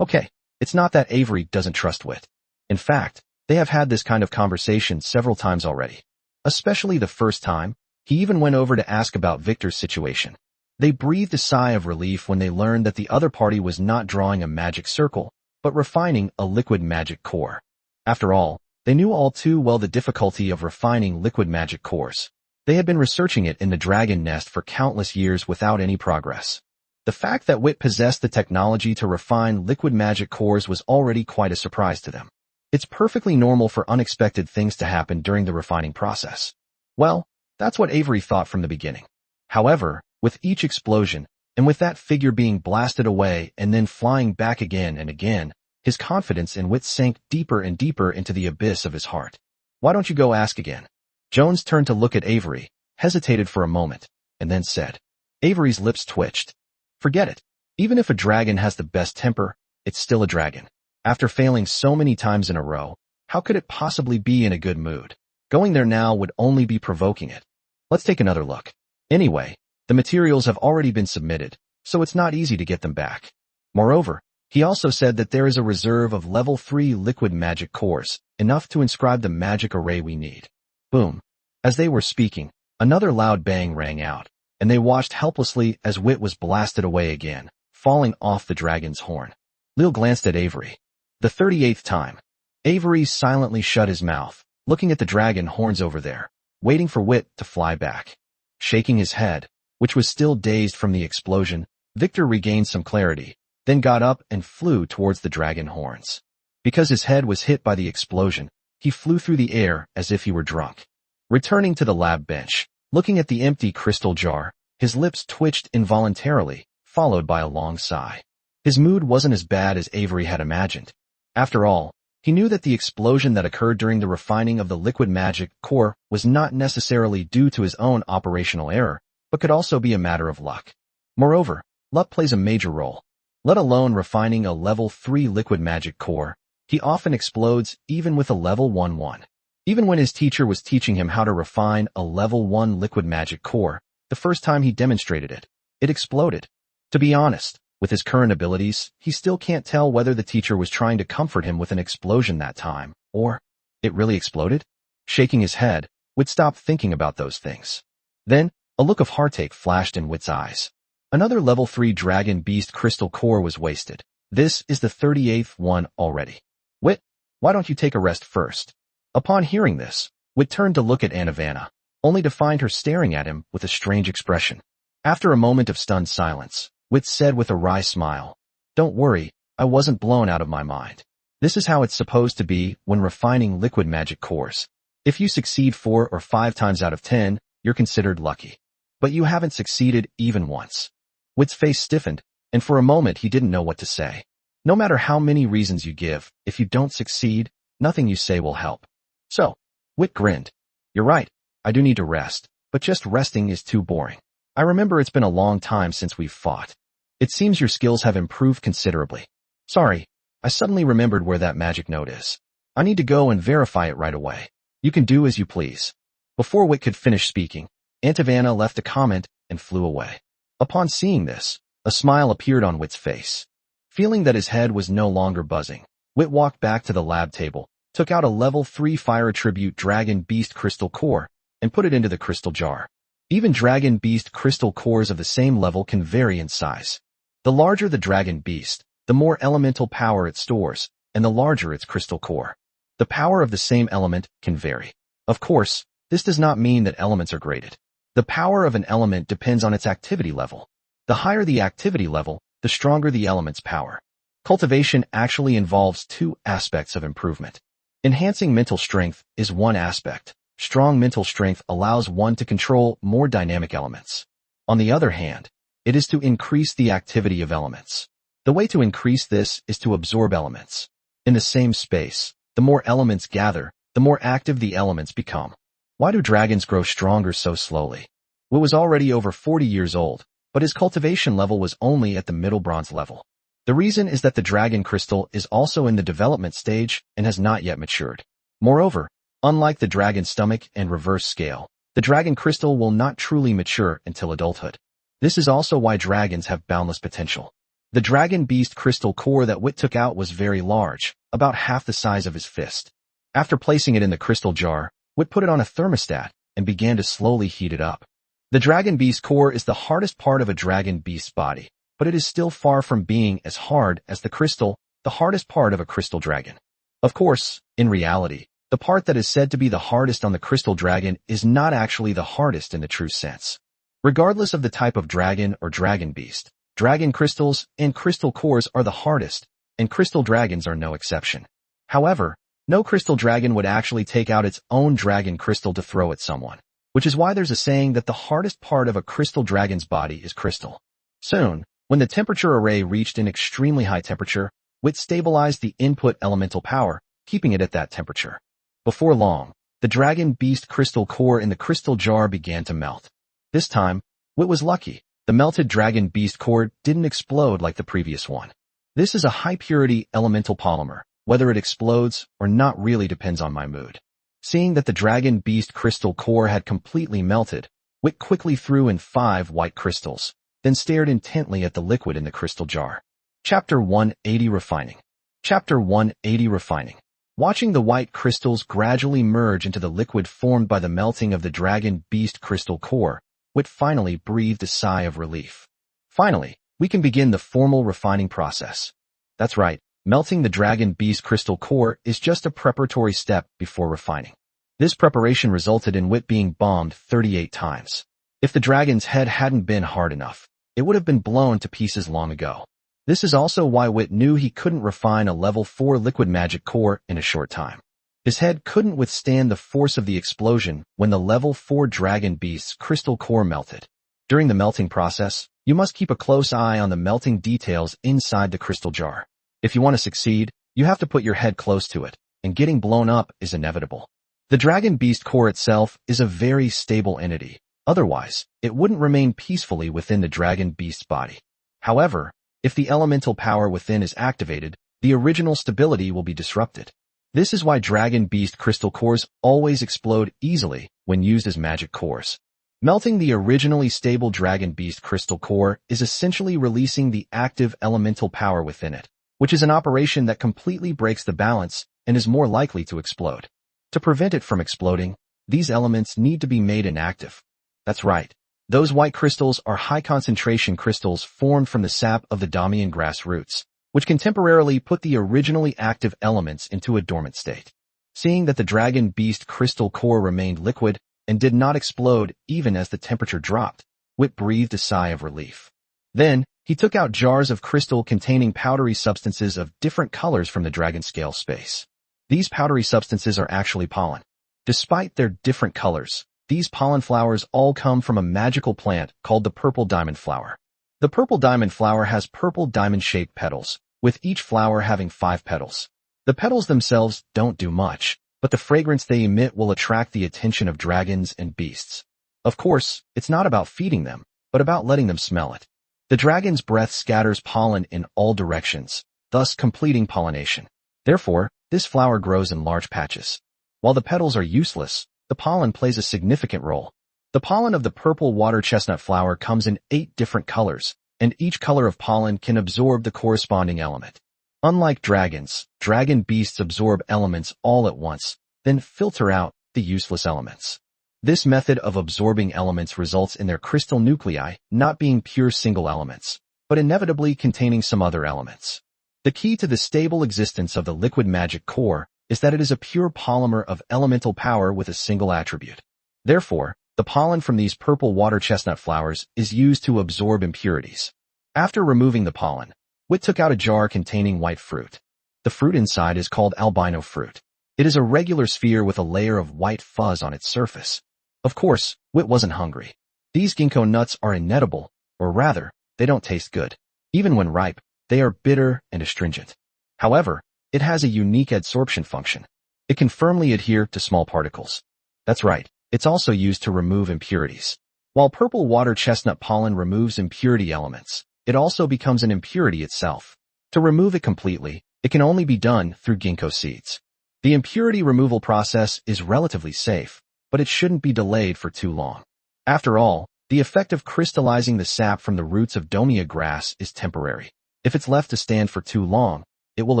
Okay, it's not that Avery doesn't trust Whit. In fact, they have had this kind of conversation several times already. Especially the first time, he even went over to ask about Victor's situation. They breathed a sigh of relief when they learned that the other party was not drawing a magic circle, but refining a liquid magic core. After all, they knew all too well the difficulty of refining liquid magic cores. They had been researching it in the dragon nest for countless years without any progress. The fact that Whit possessed the technology to refine liquid magic cores was already quite a surprise to them. It's perfectly normal for unexpected things to happen during the refining process. Well, that's what Avery thought from the beginning. However, with each explosion, and with that figure being blasted away and then flying back again and again, his confidence in Whit sank deeper and deeper into the abyss of his heart. Why don't you go ask again? Jones turned to look at Avery, hesitated for a moment, and then said. Avery's lips twitched. Forget it. Even if a dragon has the best temper, it's still a dragon. After failing so many times in a row, How could it possibly be in a good mood? Going there now would only be provoking it. Let's take another look. Anyway, the materials have already been submitted, so it's not easy to get them back. Moreover, he also said that there is a reserve of level 3 liquid magic cores, enough to inscribe the magic array we need. Boom. As they were speaking, another loud bang rang out, and they watched helplessly as Wit was blasted away again, falling off the dragon's horn. Lil glanced at Avery. The 38th time. Avery silently shut his mouth, looking at the dragon horns over there, waiting for Wit to fly back. Shaking his head, which was still dazed from the explosion, Victor regained some clarity, then got up and flew towards the dragon horns. Because his head was hit by the explosion, he flew through the air as if he were drunk. Returning to the lab bench, looking at the empty crystal jar, his lips twitched involuntarily, followed by a long sigh. His mood wasn't as bad as Avery had imagined. After all, he knew that the explosion that occurred during the refining of the liquid magic core was not necessarily due to his own operational error, but could also be a matter of luck. Moreover, luck plays a major role. Let alone refining a level 3 liquid magic core, he often explodes even with a level 1. Even when his teacher was teaching him how to refine a level 1 liquid magic core, the first time he demonstrated it, it exploded. To be honest, with his current abilities, he still can't tell whether the teacher was trying to comfort him with an explosion that time, or it really exploded? Shaking his head, Wit stopped thinking about those things. Then, a look of heartache flashed in Wit's eyes. Another level 3 dragon beast crystal core was wasted. This is the 38th one already. Wit, why don't you take a rest first? Upon hearing this, Wit turned to look at Vanna, only to find her staring at him with a strange expression. After a moment of stunned silence, Wit said with a wry smile, "Don't worry, I wasn't blown out of my mind. This is how it's supposed to be when refining liquid magic cores. If you succeed 4 or 5 times out of 10, you're considered lucky. But you haven't succeeded even once." Wit's face stiffened, and for a moment he didn't know what to say. No matter how many reasons you give, if you don't succeed, nothing you say will help. So, Wit grinned. "You're right, I do need to rest, but just resting is too boring. I remember it's been a long time since we've fought. It seems your skills have improved considerably. Sorry, I suddenly remembered where that magic note is. I need to go and verify it right away. You can do as you please." Before Wit could finish speaking, Vanna left a comment and flew away. Upon seeing this, a smile appeared on Wit's face. Feeling that his head was no longer buzzing, Wit walked back to the lab table, took out a level 3 fire attribute dragon beast crystal core, and put it into the crystal jar. Even dragon beast crystal cores of the same level can vary in size. The larger the dragon beast, the more elemental power it stores, and the larger its crystal core. The power of the same element can vary. Of course, this does not mean that elements are graded. The power of an element depends on its activity level. The higher the activity level, the stronger the element's power. Cultivation actually involves 2 aspects of improvement. Enhancing mental strength is one aspect. Strong mental strength allows one to control more dynamic elements. On the other hand, it is to increase the activity of elements. The way to increase this is to absorb elements. In the same space, the more elements gather, the more active the elements become. Why do dragons grow stronger so slowly? Wit was already over 40 years old, but his cultivation level was only at the middle bronze level. The reason is that the dragon crystal is also in the development stage and has not yet matured. Moreover, unlike the dragon stomach and reverse scale, the dragon crystal will not truly mature until adulthood. This is also why dragons have boundless potential. The dragon beast crystal core that Wit took out was very large, about half the size of his fist. After placing it in the crystal jar, Wit put it on a thermostat and began to slowly heat it up. The dragon beast core is the hardest part of a dragon beast's body, but it is still far from being as hard as the crystal, the hardest part of a crystal dragon. Of course, in reality, the part that is said to be the hardest on the crystal dragon is not actually the hardest in the true sense. Regardless of the type of dragon or dragon beast, dragon crystals and crystal cores are the hardest, and crystal dragons are no exception. However, no crystal dragon would actually take out its own dragon crystal to throw at someone, which is why there's a saying that the hardest part of a crystal dragon's body is crystal. Soon, when the temperature array reached an extremely high temperature, Wit stabilized the input elemental power, keeping it at that temperature. Before long, the dragon beast crystal core in the crystal jar began to melt. This time, Wit was lucky. The melted dragon beast core didn't explode like the previous one. This is a high-purity elemental polymer, Whether it explodes or not really depends on my mood. Seeing that the dragon beast crystal core had completely melted, Wit quickly threw in 5 white crystals, then stared intently at the liquid in the crystal jar. Chapter 180 Refining. Chapter 180 Refining. Watching the white crystals gradually merge into the liquid formed by the melting of the dragon beast crystal core, Wit finally breathed a sigh of relief. Finally, we can begin the formal refining process. That's right, melting the dragon beast crystal core is just a preparatory step before refining. This preparation resulted in Wit being bombed 38 times. If the dragon's head hadn't been hard enough, it would have been blown to pieces long ago. This is also why Wit knew he couldn't refine a level 4 liquid magic core in a short time. His head couldn't withstand the force of the explosion when the level 4 dragon beast's crystal core melted. During the melting process, you must keep a close eye on the melting details inside the crystal jar. If you want to succeed, you have to put your head close to it, and getting blown up is inevitable. The dragon beast core itself is a very stable entity. Otherwise, it wouldn't remain peacefully within the dragon beast's body. However, if the elemental power within is activated, the original stability will be disrupted. This is why dragon beast crystal cores always explode easily when used as magic cores. Melting the originally stable dragon beast crystal core is essentially releasing the active elemental power within it, which is an operation that completely breaks the balance and is more likely to explode. To prevent it from exploding, these elements need to be made inactive. That's right. Those white crystals are high-concentration crystals formed from the sap of the Damian grass roots, which can temporarily put the originally active elements into a dormant state. Seeing that the dragon beast crystal core remained liquid and did not explode even as the temperature dropped, Wit breathed a sigh of relief. Then, he took out jars of crystal containing powdery substances of different colors from the dragon scale space. These powdery substances are actually pollen. Despite their different colors, these pollen flowers all come from a magical plant called the purple diamond flower. The purple diamond flower has purple diamond-shaped petals, with each flower having 5 petals. The petals themselves don't do much, but the fragrance they emit will attract the attention of dragons and beasts. Of course, it's not about feeding them, but about letting them smell it. The dragon's breath scatters pollen in all directions, thus completing pollination. Therefore, this flower grows in large patches. While the petals are useless, the pollen plays a significant role. The pollen of the purple water chestnut flower comes in 8 different colors, and each color of pollen can absorb the corresponding element. Unlike dragons, dragon beasts absorb elements all at once, then filter out the useless elements. This method of absorbing elements results in their crystal nuclei not being pure single elements, but inevitably containing some other elements. The key to the stable existence of the liquid magic core is that it is a pure polymer of elemental power with a single attribute. Therefore, the pollen from these purple water chestnut flowers is used to absorb impurities. After removing the pollen, Wit took out a jar containing white fruit. The fruit inside is called albino fruit. It is a regular sphere with a layer of white fuzz on its surface. Of course, Wit wasn't hungry. These ginkgo nuts are inedible, or rather, they don't taste good. Even when ripe, they are bitter and astringent. However, it has a unique adsorption function. It can firmly adhere to small particles. That's right, it's also used to remove impurities. While purple water chestnut pollen removes impurity elements, it also becomes an impurity itself. To remove it completely, it can only be done through ginkgo seeds. The impurity removal process is relatively safe, but it shouldn't be delayed for too long. After all, the effect of crystallizing the sap from the roots of domia grass is temporary. If it's left to stand for too long, it will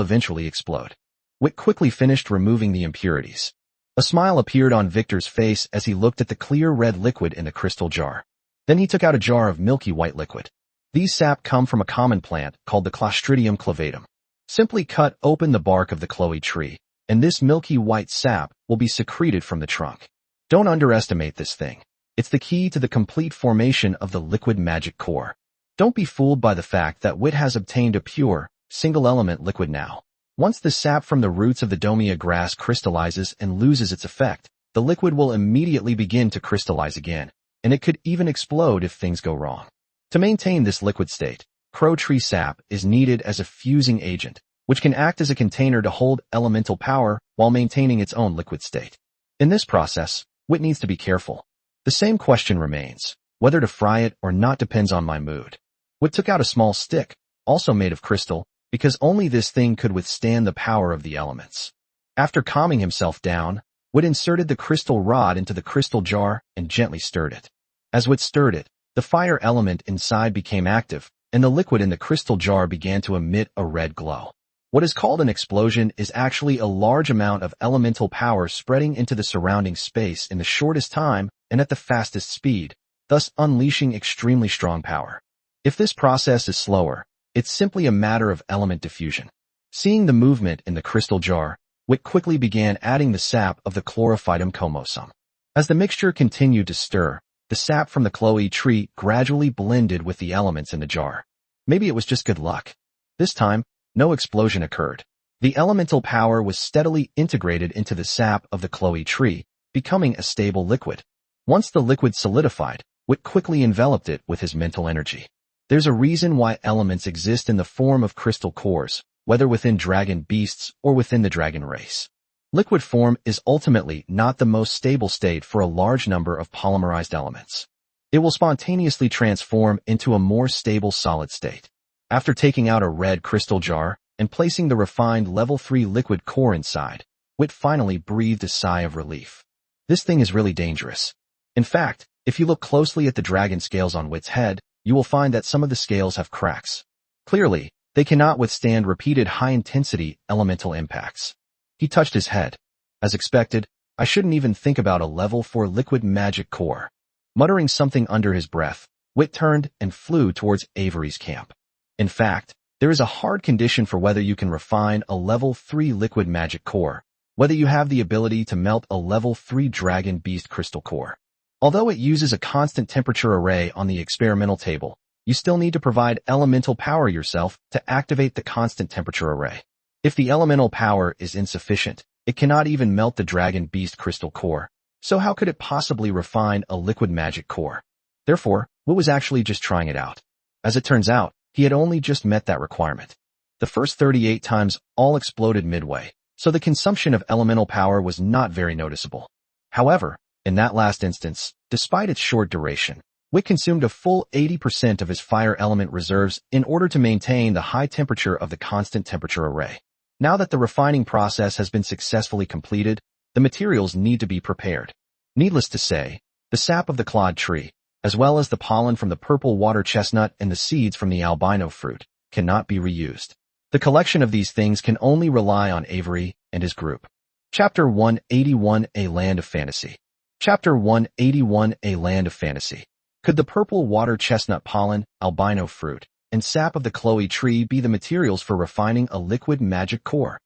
eventually explode. Wit quickly finished removing the impurities. A smile appeared on Victor's face as he looked at the clear red liquid in the crystal jar. Then he took out a jar of milky white liquid. These sap come from a common plant called the Clostridium clavatum. Simply cut open the bark of the chloe tree, and this milky white sap will be secreted from the trunk. Don't underestimate this thing. It's the key to the complete formation of the liquid magic core. Don't be fooled by the fact that Wit has obtained a pure, single-element liquid now. Once the sap from the roots of the domia grass crystallizes and loses its effect, the liquid will immediately begin to crystallize again, and it could even explode if things go wrong. To maintain this liquid state, crow tree sap is needed as a fusing agent, which can act as a container to hold elemental power while maintaining its own liquid state. In this process, Wit needs to be careful. The same question remains. Whether to fry it or not depends on my mood. Wit took out a small stick, also made of crystal, because only this thing could withstand the power of the elements. After calming himself down, Witt inserted the crystal rod into the crystal jar and gently stirred it. As Witt stirred it, the fire element inside became active, and the liquid in the crystal jar began to emit a red glow. What is called an explosion is actually a large amount of elemental power spreading into the surrounding space in the shortest time and at the fastest speed, thus unleashing extremely strong power. If this process is slower, it's simply a matter of element diffusion. Seeing the movement in the crystal jar, Witt quickly began adding the sap of the chlorophytum comosum. As the mixture continued to stir, the sap from the chloe tree gradually blended with the elements in the jar. Maybe it was just good luck. This time, no explosion occurred. The elemental power was steadily integrated into the sap of the chloe tree, becoming a stable liquid. Once the liquid solidified, Witt quickly enveloped it with his mental energy. There's a reason why elements exist in the form of crystal cores, whether within dragon beasts or within the dragon race. Liquid form is ultimately not the most stable state for a large number of polymerized elements. It will spontaneously transform into a more stable solid state. After taking out a red crystal jar and placing the refined level 3 liquid core inside, Witt finally breathed a sigh of relief. This thing is really dangerous. In fact, if you look closely at the dragon scales on Witt's head, you will find that some of the scales have cracks. Clearly, they cannot withstand repeated high-intensity elemental impacts. He touched his head. As expected, I shouldn't even think about a level 4 liquid magic core. Muttering something under his breath, Witt turned and flew towards Avery's camp. In fact, there is a hard condition for whether you can refine a level 3 liquid magic core, whether you have the ability to melt a level 3 dragon beast crystal core. Although it uses a constant temperature array on the experimental table, you still need to provide elemental power yourself to activate the constant temperature array. If the elemental power is insufficient, it cannot even melt the dragon beast crystal core, so how could it possibly refine a liquid magic core? Therefore, Witt was actually just trying it out. As it turns out, he had only just met that requirement. The first 38 times all exploded midway, so the consumption of elemental power was not very noticeable. However, in that last instance, despite its short duration, Witt consumed a full 80% of his fire element reserves in order to maintain the high temperature of the constant temperature array. Now that the refining process has been successfully completed, the materials need to be prepared. Needless to say, the sap of the clod tree, as well as the pollen from the purple water chestnut and the seeds from the albino fruit, cannot be reused. The collection of these things can only rely on Avery and his group. Chapter 181: A Land of Fantasy. Chapter 181: A Land of Fantasy. Could the purple water chestnut pollen, albino fruit, and sap of the chloe tree be the materials for refining a liquid magic core?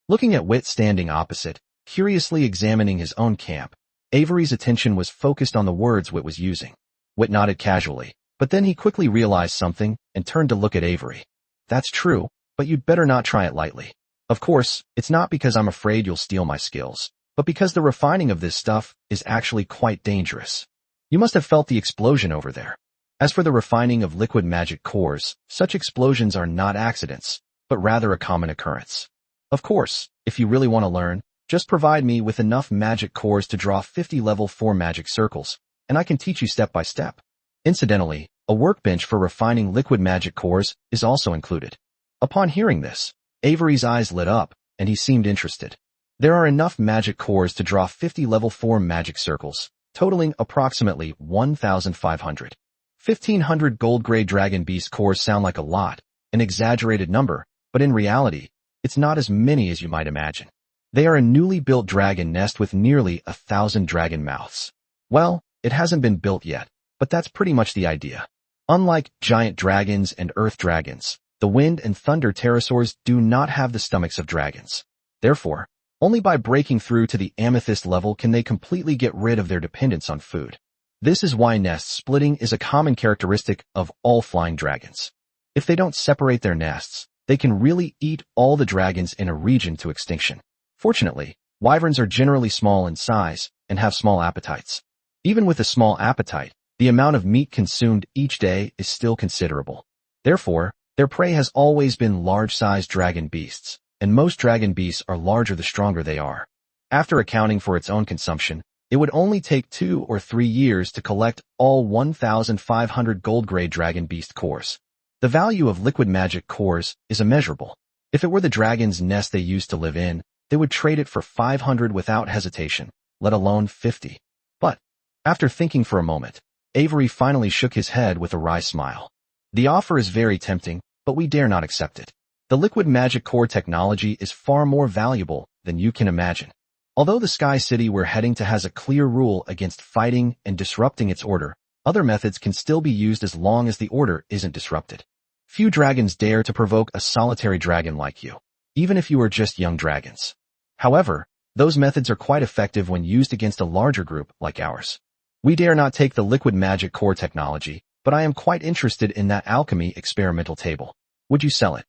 Looking at Witt standing opposite, curiously examining his own camp, Avery's attention was focused on the words Witt was using. Witt nodded casually, but then he quickly realized something and turned to look at Avery. That's true, but you'd better not try it lightly. Of course, it's not because I'm afraid you'll steal my skills, but because the refining of this stuff is actually quite dangerous. You must have felt the explosion over there. As for the refining of liquid magic cores, such explosions are not accidents, but rather a common occurrence. Of course, if you really want to learn, just provide me with enough magic cores to draw 50 level 4 magic circles, and I can teach you step by step. Incidentally, a workbench for refining liquid magic cores is also included. Upon hearing this, Avery's eyes lit up, and he seemed interested. There are enough magic cores to draw 50 level 4 magic circles, totaling approximately 1,500. 1,500 gold-gray dragon beast cores sound like a lot, an exaggerated number, but in reality, it's not as many as you might imagine. They are a newly built dragon nest with nearly 1,000 dragon mouths. Well, it hasn't been built yet, but that's pretty much the idea. Unlike giant dragons and earth dragons, the wind and thunder pterosaurs do not have the stomachs of dragons. Therefore, only by breaking through to the amethyst level can they completely get rid of their dependence on food. This is why nest splitting is a common characteristic of all flying dragons. If they don't separate their nests, they can really eat all the dragons in a region to extinction. Fortunately, wyverns are generally small in size and have small appetites. Even with a small appetite, the amount of meat consumed each day is still considerable. Therefore, their prey has always been large-sized dragon beasts, and most dragon beasts are larger the stronger they are. After accounting for its own consumption, it would only take 2 or 3 years to collect all 1,500 gold-grade dragon beast cores. The value of liquid magic cores is immeasurable. If it were the dragon's nest they used to live in, they would trade it for 500 without hesitation, let alone 50. But, after thinking for a moment, Avery finally shook his head with a wry smile. The offer is very tempting, but we dare not accept it. The liquid magic core technology is far more valuable than you can imagine. Although the Sky City we're heading to has a clear rule against fighting and disrupting its order, other methods can still be used as long as the order isn't disrupted. Few dragons dare to provoke a solitary dragon like you, even if you are just young dragons. However, those methods are quite effective when used against a larger group like ours. We dare not take the liquid magic core technology, but I am quite interested in that alchemy experimental table. Would you sell it?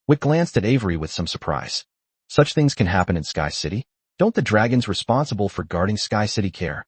Witt glanced at Avery with some surprise. Such things can happen in Sky City? Don't the dragons responsible for guarding Sky City care?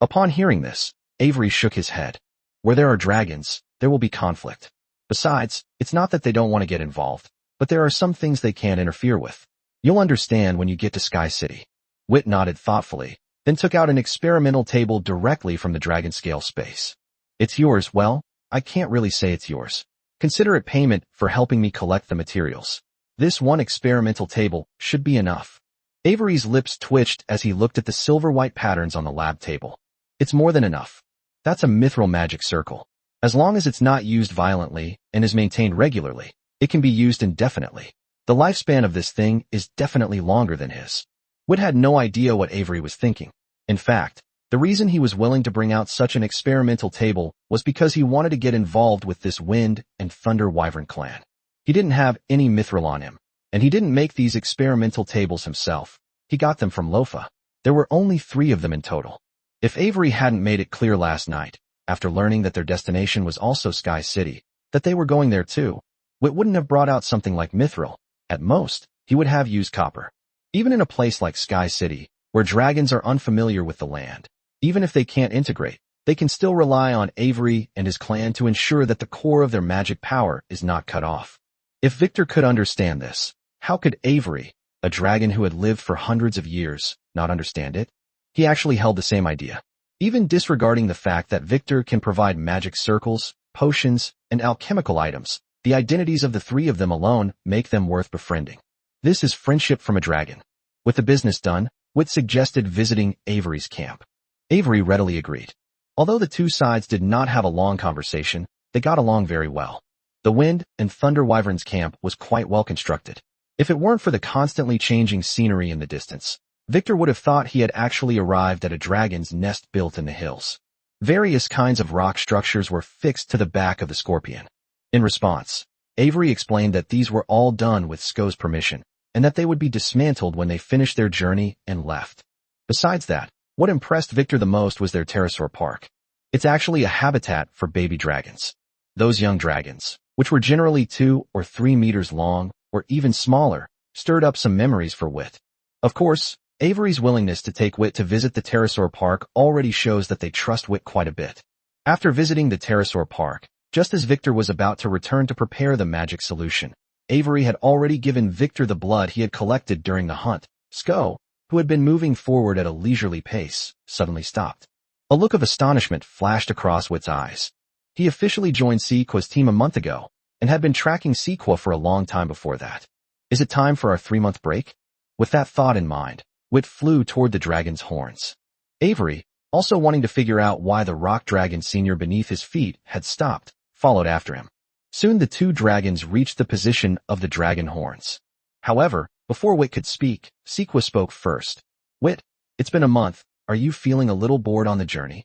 Upon hearing this, Avery shook his head. Where there are dragons, there will be conflict. Besides, it's not that they don't want to get involved, but there are some things they can't interfere with. You'll understand when you get to Sky City. Witt nodded thoughtfully, then took out an experimental table directly from the dragon scale space. It's yours. Well, I can't really say it's yours. Consider it payment for helping me collect the materials. This one experimental table should be enough. Avery's lips twitched as he looked at the silver-white patterns on the lab table. It's more than enough. That's a mithril magic circle. As long as it's not used violently and is maintained regularly, it can be used indefinitely. The lifespan of this thing is definitely longer than his. Witt had no idea what Avery was thinking. In fact, the reason he was willing to bring out such an experimental table was because he wanted to get involved with this Wind and Thunder Wyvern clan. He didn't have any mithril on him, and he didn't make these experimental tables himself. He got them from Lofa. There were only 3 of them in total. If Avery hadn't made it clear last night, after learning that their destination was also Sky City, that they were going there too, Witt wouldn't have brought out something like mithril. At most, he would have used copper. Even in a place like Sky City, where dragons are unfamiliar with the land, even if they can't integrate, they can still rely on Avery and his clan to ensure that the core of their magic power is not cut off. If Vittor could understand this, how could Avery, a dragon who had lived for hundreds of years, not understand it? He actually held the same idea. Even disregarding the fact that Vittor can provide magic circles, potions, and alchemical items, the identities of the 3 of them alone make them worth befriending. This is friendship from a dragon. With the business done, Witt suggested visiting Avery's camp. Avery readily agreed. Although the 2 sides did not have a long conversation, they got along very well. The Wind and Thunder Wyvern's camp was quite well constructed. If it weren't for the constantly changing scenery in the distance, Vittor would have thought he had actually arrived at a dragon's nest built in the hills. Various kinds of rock structures were fixed to the back of the scorpion. In response, Avery explained that these were all done with Sko's permission, and that they would be dismantled when they finished their journey and left. Besides that, what impressed Vittor the most was their pterosaur park. It's actually a habitat for baby dragons. Those young dragons, which were generally 2 or 3 meters long, or even smaller, stirred up some memories for Witt. Of course, Avery's willingness to take Witt to visit the pterosaur park already shows that they trust Witt quite a bit. After visiting the pterosaur park, just as Vittor was about to return to prepare the magic solution, Avery had already given Vittor the blood he had collected during the hunt. Sko, who had been moving forward at a leisurely pace, suddenly stopped. A look of astonishment flashed across Witt's eyes. He officially joined Sequa's team a month ago, and had been tracking Sequa for a long time before that. Is it time for our 3-month break? With that thought in mind, Witt flew toward the dragon's horns. Avery, also wanting to figure out why the rock dragon senior beneath his feet had stopped, followed after him. Soon the 2 dragons reached the position of the dragon horns. However, before Witt could speak, Sequa spoke first. Witt, it's been a month. Are you feeling a little bored on the journey?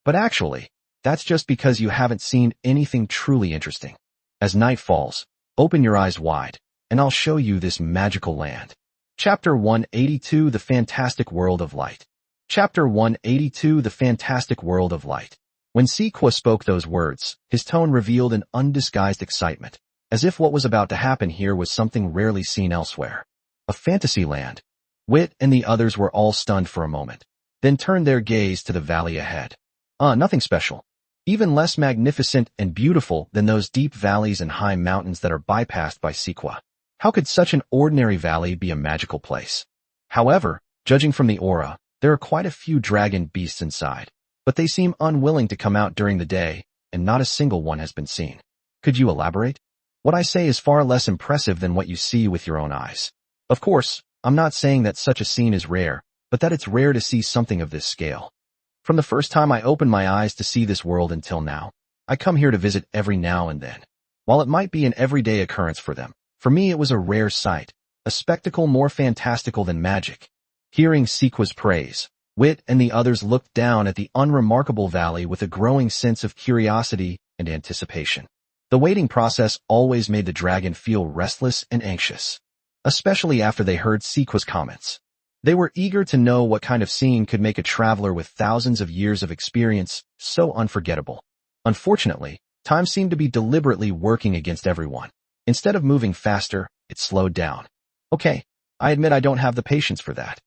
But actually, that's just because you haven't seen anything truly interesting. As night falls, open your eyes wide, and I'll show you this magical land. Chapter 182 The Fantastic World of Light. Chapter 182 The Fantastic World of Light. When Sequa spoke those words, his tone revealed an undisguised excitement, as if what was about to happen here was something rarely seen elsewhere. A fantasy land. Witt and the others were all stunned for a moment, then turned their gaze to the valley ahead. Nothing special. Even less magnificent and beautiful than those deep valleys and high mountains that are bypassed by Sequa. How could such an ordinary valley be a magical place? However, judging from the aura, there are quite a few dragon beasts inside, but they seem unwilling to come out during the day, and not a single one has been seen. Could you elaborate? What I say is far less impressive than what you see with your own eyes. Of course, I'm not saying that such a scene is rare, but that it's rare to see something of this scale. From the first time I opened my eyes to see this world until now, I come here to visit every now and then. While it might be an everyday occurrence for them, for me it was a rare sight, a spectacle more fantastical than magic. Hearing Sequa's praise, Wit and the others looked down at the unremarkable valley with a growing sense of curiosity and anticipation. The waiting process always made the dragon feel restless and anxious, especially after they heard Sequa's comments. They were eager to know what kind of scene could make a traveler with thousands of years of experience so unforgettable. Unfortunately, time seemed to be deliberately working against everyone. Instead of moving faster, it slowed down. Okay, I admit I don't have the patience for that.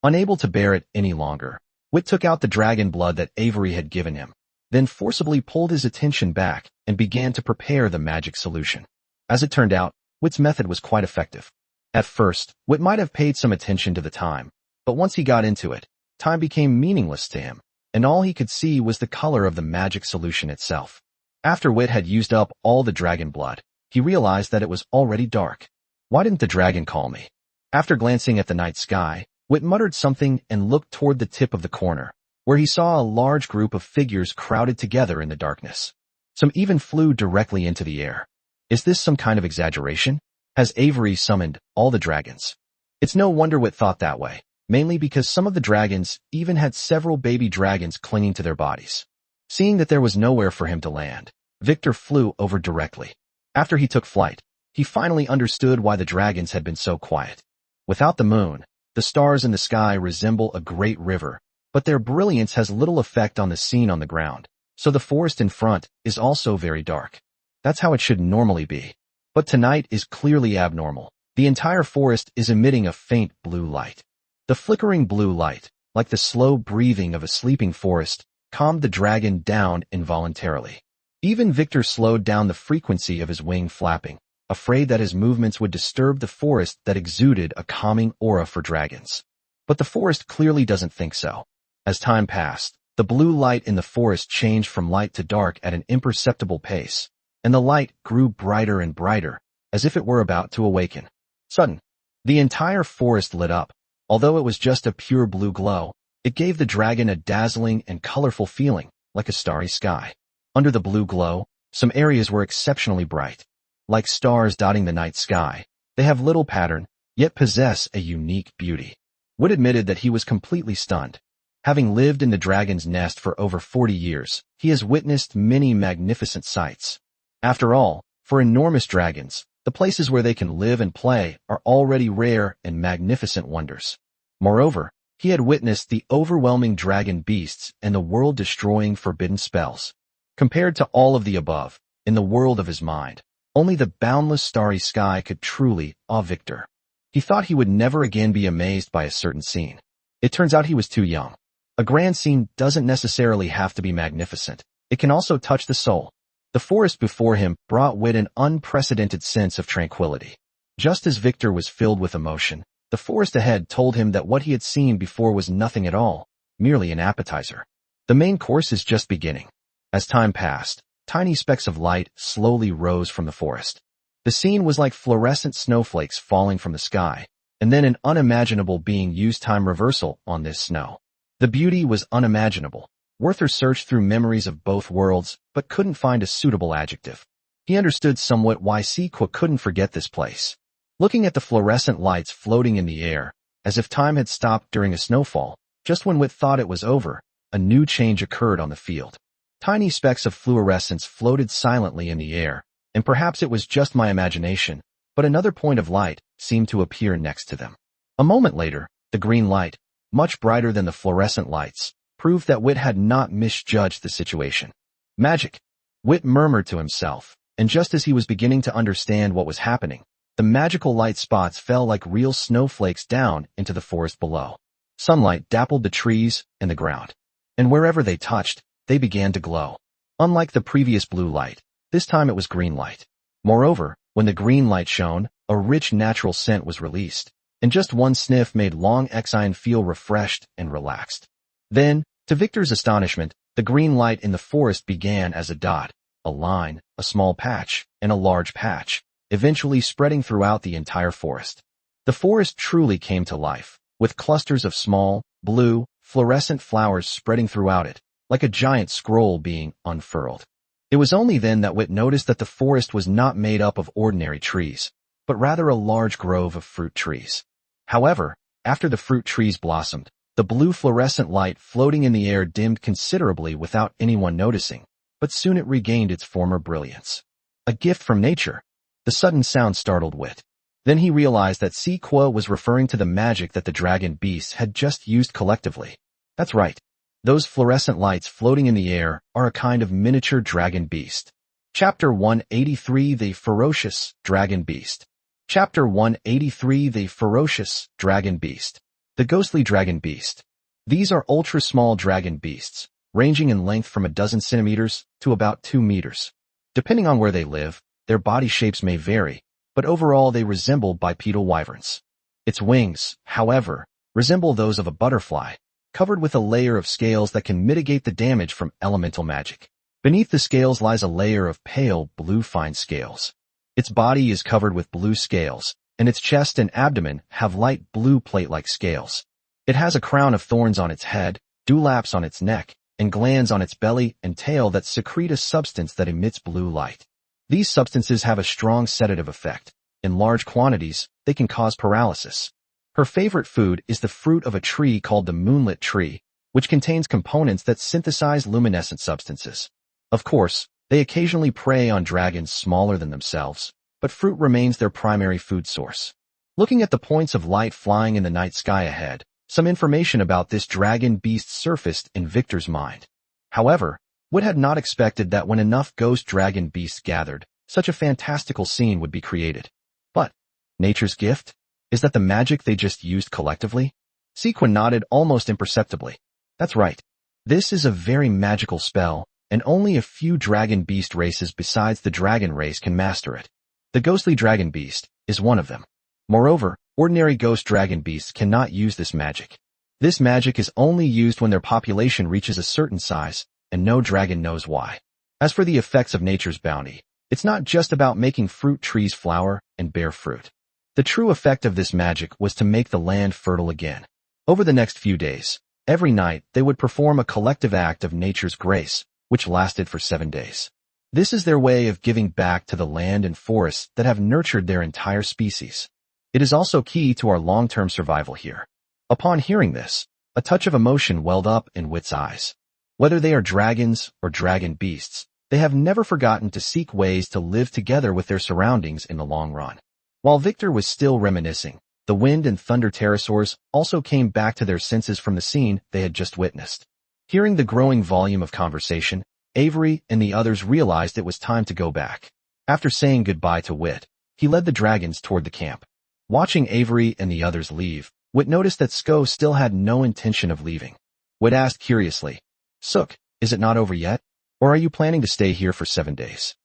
Unable to bear it any longer, Wit took out the dragon blood that Avery had given him, then forcibly pulled his attention back and began to prepare the magic solution. As it turned out, Wit's method was quite effective. At first, Wit might have paid some attention to the time, but once he got into it, time became meaningless to him, and all he could see was the color of the magic solution itself. After Wit had used up all the dragon blood, he realized that it was already dark. Why didn't the dragon call me? After glancing at the night sky, Wit muttered something and looked toward the tip of the corner, where he saw a large group of figures crowded together in the darkness. Some even flew directly into the air. Is this some kind of exaggeration? Has Avery summoned all the dragons? It's no wonder Wit thought that way, mainly because some of the dragons even had several baby dragons clinging to their bodies. Seeing that there was nowhere for him to land, Vittor flew over directly. After he took flight, he finally understood why the dragons had been so quiet. Without the moon, the stars in the sky resemble a great river, but their brilliance has little effect on the scene on the ground, so the forest in front is also very dark. That's how it should normally be. But tonight is clearly abnormal. The entire forest is emitting a faint blue light. The flickering blue light, like the slow breathing of a sleeping forest, calmed the dragon down involuntarily. Even Vittor slowed down the frequency of his wing flapping, afraid that his movements would disturb the forest that exuded a calming aura for dragons. But the forest clearly doesn't think so. As time passed, the blue light in the forest changed from light to dark at an imperceptible pace, and the light grew brighter and brighter, as if it were about to awaken. Suddenly, the entire forest lit up. Although it was just a pure blue glow, it gave the dragon a dazzling and colorful feeling, like a starry sky. Under the blue glow, some areas were exceptionally bright. Like stars dotting the night sky, they have little pattern, yet possess a unique beauty. Wood admitted that he was completely stunned. Having lived in the dragon's nest for over 40 years, he has witnessed many magnificent sights. After all, for enormous dragons, the places where they can live and play are already rare and magnificent wonders. Moreover, he had witnessed the overwhelming dragon beasts and the world-destroying forbidden spells. Compared to all of the above, in the world of his mind, only the boundless starry sky could truly awe Vittor. He thought he would never again be amazed by a certain scene. It turns out he was too young. A grand scene doesn't necessarily have to be magnificent. It can also touch the soul. The forest before him brought Wit an unprecedented sense of tranquility. Just as Vittor was filled with emotion, the forest ahead told him that what he had seen before was nothing at all, merely an appetizer. The main course is just beginning. As time passed, tiny specks of light slowly rose from the forest. The scene was like fluorescent snowflakes falling from the sky, and then an unimaginable being used time reversal on this snow. The beauty was unimaginable. Werther searched through memories of both worlds, but couldn't find a suitable adjective. He understood somewhat why Sequa couldn't forget this place. Looking at the fluorescent lights floating in the air, as if time had stopped during a snowfall, just when Wit thought it was over, a new change occurred on the field. Tiny specks of fluorescence floated silently in the air, and perhaps it was just my imagination, but another point of light seemed to appear next to them. A moment later, the green light, much brighter than the fluorescent lights, proved that Wit had not misjudged the situation. Magic! Wit murmured to himself, and just as he was beginning to understand what was happening, the magical light spots fell like real snowflakes down into the forest below. Sunlight dappled the trees and the ground, and wherever they touched, they began to glow. Unlike the previous blue light, this time it was green light. Moreover, when the green light shone, a rich natural scent was released, and just one sniff made Long Exine feel refreshed and relaxed. Then, to Victor's astonishment, the green light in the forest began as a dot, a line, a small patch, and a large patch, eventually spreading throughout the entire forest. The forest truly came to life, with clusters of small, blue, fluorescent flowers spreading throughout it, like a giant scroll being unfurled. It was only then that Wit noticed that the forest was not made up of ordinary trees, but rather a large grove of fruit trees. However, after the fruit trees blossomed, the blue fluorescent light floating in the air dimmed considerably without anyone noticing, but soon it regained its former brilliance. A gift from nature. The sudden sound startled Wit. Then he realized that Sequoia was referring to the magic that the dragon beasts had just used collectively. That's right. Those fluorescent lights floating in the air are a kind of miniature dragon beast. Chapter 183 The Ferocious Dragon Beast. Chapter 183 The Ferocious Dragon Beast. The Ghostly Dragon Beast. These are ultra-small dragon beasts, ranging in length from a dozen centimeters to about 2 meters. Depending on where they live, their body shapes may vary, but overall they resemble bipedal wyverns. Its wings, however, resemble those of a butterfly, covered with a layer of scales that can mitigate the damage from elemental magic. Beneath the scales lies a layer of pale blue fine scales. Its body is covered with blue scales, and its chest and abdomen have light blue plate-like scales. It has a crown of thorns on its head, dewlaps on its neck, and glands on its belly and tail that secrete a substance that emits blue light. These substances have a strong sedative effect. In large quantities, they can cause paralysis. Her favorite food is the fruit of a tree called the moonlit tree, which contains components that synthesize luminescent substances. Of course, they occasionally prey on dragons smaller than themselves, but fruit remains their primary food source. Looking at the points of light flying in the night sky ahead, some information about this dragon beast surfaced in Victor's mind. However, Wood had not expected that when enough ghost dragon beasts gathered, such a fantastical scene would be created. But nature's gift? Is that the magic they just used collectively? Sequin nodded almost imperceptibly. That's right. This is a very magical spell, and only a few dragon beast races besides the dragon race can master it. The ghostly dragon beast is one of them. Moreover, ordinary ghost dragon beasts cannot use this magic. This magic is only used when their population reaches a certain size, and no dragon knows why. As for the effects of nature's bounty, it's not just about making fruit trees flower and bear fruit. The true effect of this magic was to make the land fertile again. Over the next few days, every night they would perform a collective act of nature's grace, which lasted for 7 days. This is their way of giving back to the land and forests that have nurtured their entire species. It is also key to our long-term survival here. Upon hearing this, a touch of emotion welled up in Wit's eyes. Whether they are dragons or dragon beasts, they have never forgotten to seek ways to live together with their surroundings in the long run. While Victor was still reminiscing, the wind and thunder pterosaurs also came back to their senses from the scene they had just witnessed. Hearing the growing volume of conversation, Avery and the others realized it was time to go back. After saying goodbye to Wit, he led the dragons toward the camp. Watching Avery and the others leave, Wit noticed that Sko still had no intention of leaving. Wit asked curiously, "Sook, is it not over yet? Or are you planning to stay here for 7 days?"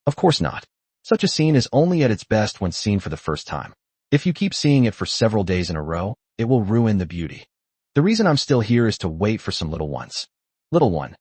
Of course not. Such a scene is only at its best when seen for the first time. If you keep seeing it for several days in a row, it will ruin the beauty. The reason I'm still here is to wait for some little ones. Little one.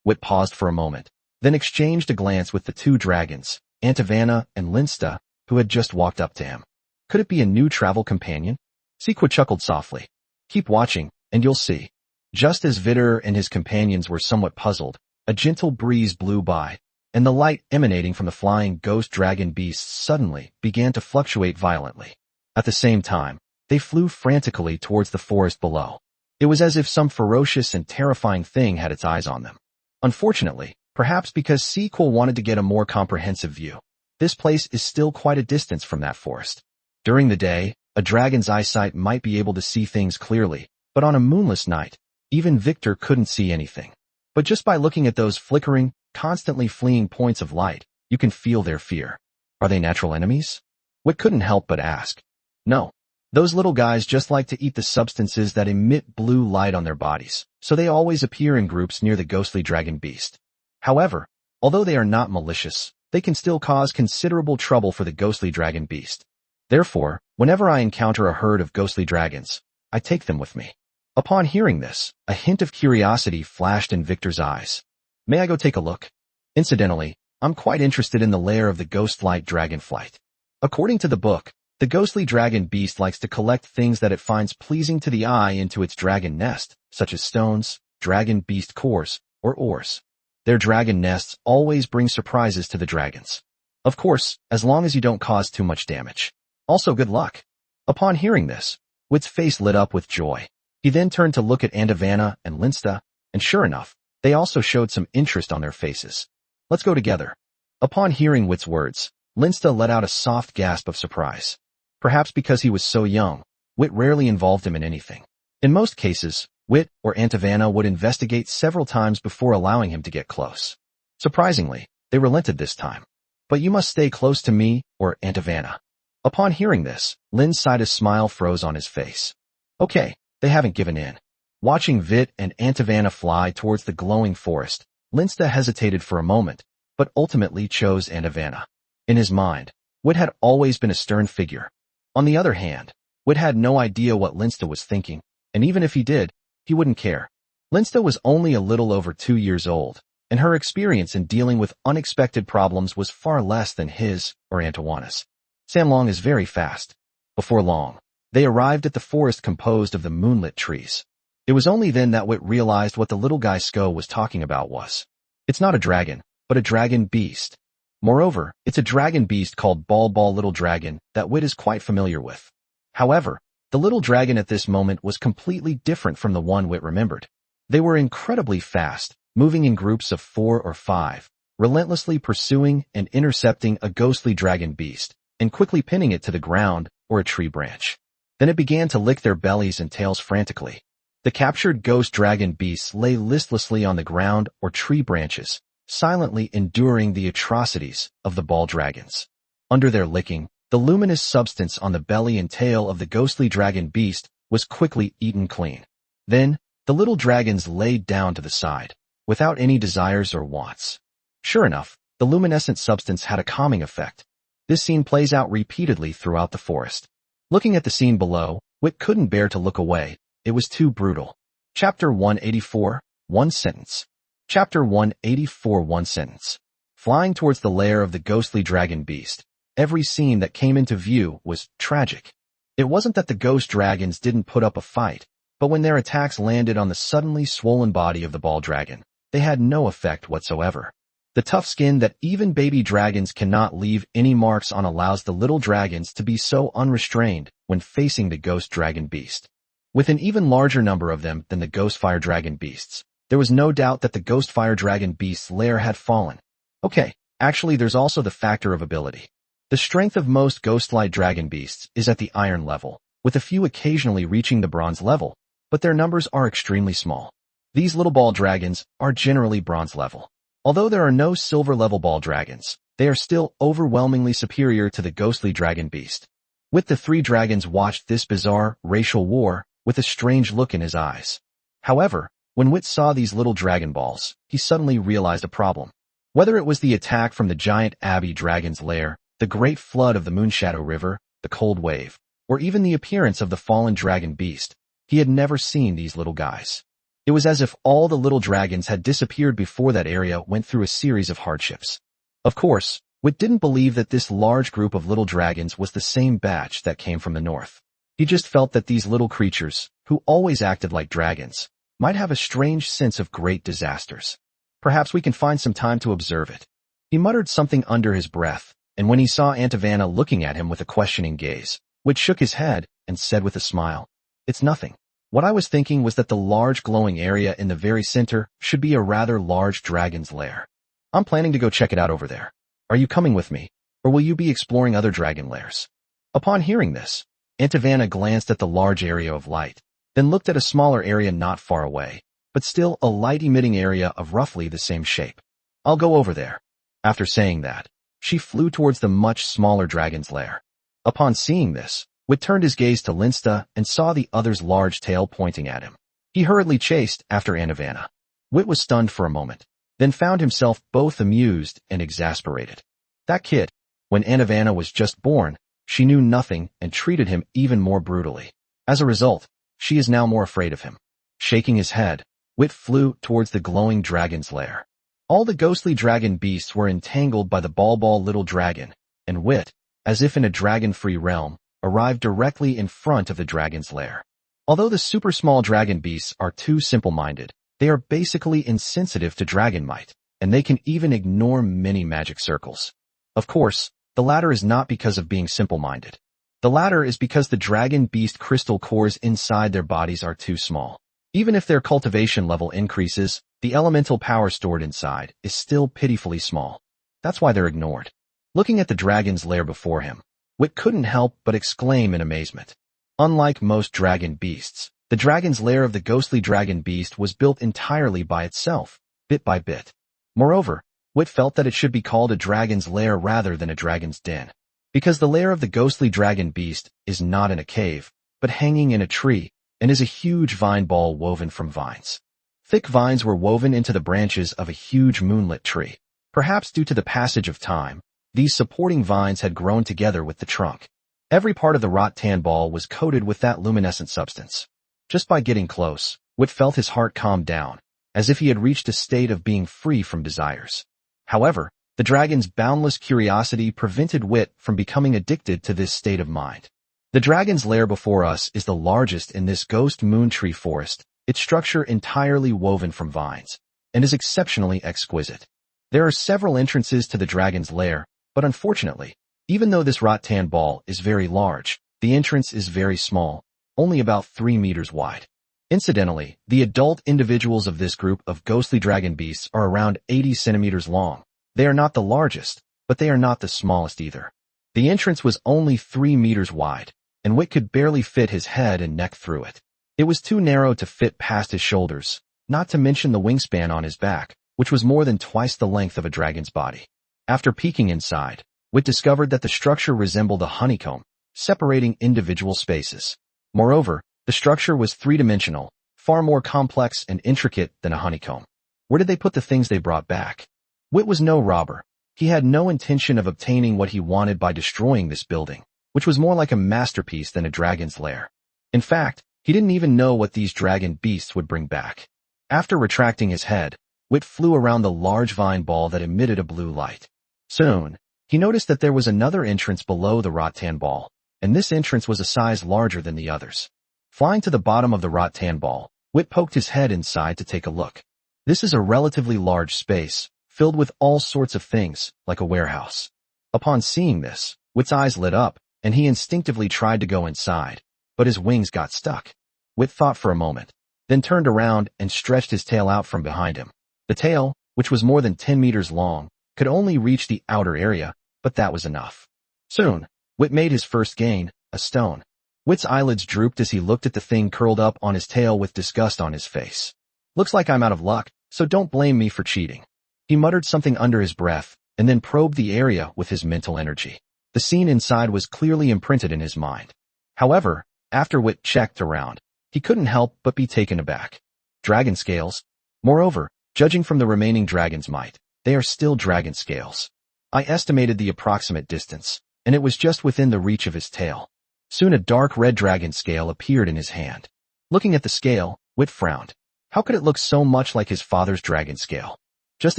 Wit paused for a moment, then exchanged a glance with the 2 dragons, Antivana and Linsta, who had just walked up to him. Could it be a new travel companion? Sequoia chuckled softly. Keep watching, and you'll see. Just as Vittor and his companions were somewhat puzzled, a gentle breeze blew by, and the light emanating from the flying ghost dragon beasts suddenly began to fluctuate violently. At the same time, they flew frantically towards the forest below. It was as if some ferocious and terrifying thing had its eyes on them. Unfortunately, perhaps because Sequel wanted to get a more comprehensive view, this place is still quite a distance from that forest. During the day, a dragon's eyesight might be able to see things clearly, but on a moonless night, even Victor couldn't see anything. But just by looking at those flickering, constantly fleeing points of light, you can feel their fear. Are they natural enemies? Wit couldn't help but ask. No. Those little guys just like to eat the substances that emit blue light on their bodies, so they always appear in groups near the ghostly dragon beast. However, although they are not malicious, they can still cause considerable trouble for the ghostly dragon beast. Therefore, whenever I encounter a herd of ghostly dragons, I take them with me. Upon hearing this, a hint of curiosity flashed in Victor's eyes. May I go take a look? Incidentally, I'm quite interested in the lair of the ghost-like dragonflight. According to the book, the ghostly dragon beast likes to collect things that it finds pleasing to the eye into its dragon nest, such as stones, dragon beast cores, or ores. Their dragon nests always bring surprises to the dragons. Of course, as long as you don't cause too much damage. Also good luck. Upon hearing this, Wit's face lit up with joy. He then turned to look at Andavana and Linsta, and sure enough, they also showed some interest on their faces. Let's go together. Upon hearing Wit's words, Linsta let out a soft gasp of surprise. Perhaps because he was so young, Wit rarely involved him in anything. In most cases, Wit or Andavana would investigate several times before allowing him to get close. Surprisingly, they relented this time. But you must stay close to me, or Andavana. Upon hearing this, Lin sighed. A smile froze on his face. Okay, they haven't given in. Watching Vit and Andavana fly towards the glowing forest, Linsta hesitated for a moment, but ultimately chose Andavana. In his mind, Wit had always been a stern figure. On the other hand, Wit had no idea what Linsta was thinking, and even if he did, he wouldn't care. Linsta was only a little over 2 years old, and her experience in dealing with unexpected problems was far less than his or Antoine's. Sanlong is very fast. Before long, they arrived at the forest composed of the moonlit trees. It was only then that Wit realized what the little guy Sko was talking about was. It's not a dragon, but a dragon beast. Moreover, it's a dragon beast called Ball Little Dragon that Wit is quite familiar with. However, the little dragon at this moment was completely different from the one Wit remembered. They were incredibly fast, moving in groups of 4 or 5, relentlessly pursuing and intercepting a ghostly dragon beast, and quickly pinning it to the ground or a tree branch. Then it began to lick their bellies and tails frantically. The captured ghost dragon beasts lay listlessly on the ground or tree branches, silently enduring the atrocities of the ball dragons. Under their licking, the luminous substance on the belly and tail of the ghostly dragon beast was quickly eaten clean. Then, the little dragons laid down to the side, without any desires or wants. Sure enough, the luminescent substance had a calming effect. This scene plays out repeatedly throughout the forest. Looking at the scene below, Wit couldn't bear to look away. It was too brutal. Chapter 184, One Sentence. Chapter 184, One Sentence. Flying towards the lair of the ghostly dragon beast, every scene that came into view was tragic. It wasn't that the ghost dragons didn't put up a fight, but when their attacks landed on the suddenly swollen body of the ball dragon, they had no effect whatsoever. The tough skin that even baby dragons cannot leave any marks on allows the little dragons to be so unrestrained when facing the ghost dragon beast. With an even larger number of them than the ghost fire dragon beasts, there was no doubt that the ghost fire dragon beast's lair had fallen. Okay, actually there's also the factor of ability. The strength of most ghost-like dragon beasts is at the iron level, with a few occasionally reaching the bronze level, but their numbers are extremely small. These little ball dragons are generally bronze level. Although there are no silver level ball dragons, they are still overwhelmingly superior to the ghostly dragon beast. With the 3 dragons watched this bizarre racial war with a strange look in his eyes. However, when Wit saw these little dragon balls, he suddenly realized a problem. Whether it was the attack from the giant Abbey dragon's lair, the great flood of the Moonshadow River, the cold wave, or even the appearance of the fallen dragon beast, he had never seen these little guys. It was as if all the little dragons had disappeared before that area went through a series of hardships. Of course, Wit didn't believe that this large group of little dragons was the same batch that came from the north. He just felt that these little creatures, who always acted like dragons, might have a strange sense of great disasters. Perhaps we can find some time to observe it. He muttered something under his breath, and when he saw Andavana looking at him with a questioning gaze, Wit shook his head and said with a smile, "It's nothing. What I was thinking was that the large glowing area in the very center should be a rather large dragon's lair. I'm planning to go check it out over there. Are you coming with me, or will you be exploring other dragon lairs?" Upon hearing this, Andavana glanced at the large area of light, then looked at a smaller area not far away, but still a light-emitting area of roughly the same shape. "I'll go over there." After saying that, she flew towards the much smaller dragon's lair. Upon seeing this, Wit turned his gaze to Linsta and saw the other's large tail pointing at him. He hurriedly chased after Andavana. Wit was stunned for a moment, then found himself both amused and exasperated. That kid, when Andavana was just born, she knew nothing and treated him even more brutally. As a result, she is now more afraid of him. Shaking his head, Wit flew towards the glowing dragon's lair. All the ghostly dragon beasts were entangled by the ball little dragon, and Wit, as if in a dragon-free realm, arrived directly in front of the dragon's lair. Although the super small dragon beasts are too simple-minded, they are basically insensitive to dragon might, and they can even ignore many magic circles. Of course, the latter is not because of being simple-minded. The latter is because the dragon beast crystal cores inside their bodies are too small. Even if their cultivation level increases, the elemental power stored inside is still pitifully small. That's why they're ignored. Looking at the dragon's lair before him, Wit couldn't help but exclaim in amazement. Unlike most dragon beasts, the dragon's lair of the ghostly dragon beast was built entirely by itself, bit by bit. Moreover, Wit felt that it should be called a dragon's lair rather than a dragon's den, because the lair of the ghostly dragon beast is not in a cave, but hanging in a tree, and is a huge vine ball woven from vines. Thick vines were woven into the branches of a huge moonlit tree. Perhaps due to the passage of time, these supporting vines had grown together with the trunk. Every part of the rattan ball was coated with that luminescent substance. Just by getting close, Wit felt his heart calm down, as if he had reached a state of being free from desires. However, the dragon's boundless curiosity prevented Wit from becoming addicted to this state of mind. The dragon's lair before us is the largest in this ghost moon tree forest, its structure entirely woven from vines, and is exceptionally exquisite. There are several entrances to the dragon's lair, but unfortunately, even though this rattan ball is very large, the entrance is very small, only about 3 meters wide. Incidentally, the adult individuals of this group of ghostly dragon beasts are around 80 centimeters long. They are not the largest, but they are not the smallest either. The entrance was only 3 meters wide, and Wit could barely fit his head and neck through it. It was too narrow to fit past his shoulders, not to mention the wingspan on his back, which was more than twice the length of a dragon's body. After peeking inside, Wit discovered that the structure resembled a honeycomb, separating individual spaces. Moreover, the structure was three-dimensional, far more complex and intricate than a honeycomb. Where did they put the things they brought back? Wit was no robber. He had no intention of obtaining what he wanted by destroying this building, which was more like a masterpiece than a dragon's lair. In fact, he didn't even know what these dragon beasts would bring back. After retracting his head, Wit flew around the large vine ball that emitted a blue light. Soon, he noticed that there was another entrance below the rattan ball, and this entrance was a size larger than the others. Flying to the bottom of the rattan ball, Wit poked his head inside to take a look. This is a relatively large space, filled with all sorts of things, like a warehouse. Upon seeing this, Wit's eyes lit up, and he instinctively tried to go inside, but his wings got stuck. Wit thought for a moment, then turned around and stretched his tail out from behind him. The tail, which was more than 10 meters long, could only reach the outer area, but that was enough. Soon, Wit made his first gain, a stone. Wit's eyelids drooped as he looked at the thing curled up on his tail with disgust on his face. Looks like I'm out of luck, so don't blame me for cheating. He muttered something under his breath, and then probed the area with his mental energy. The scene inside was clearly imprinted in his mind. However, after Wit checked around, he couldn't help but be taken aback. Dragon scales. Moreover, judging from the remaining dragon's might, they are still dragon scales. I estimated the approximate distance, and it was just within the reach of his tail. Soon a dark red dragon scale appeared in his hand. Looking at the scale, Wit frowned. How could it look so much like his father's dragon scale? Just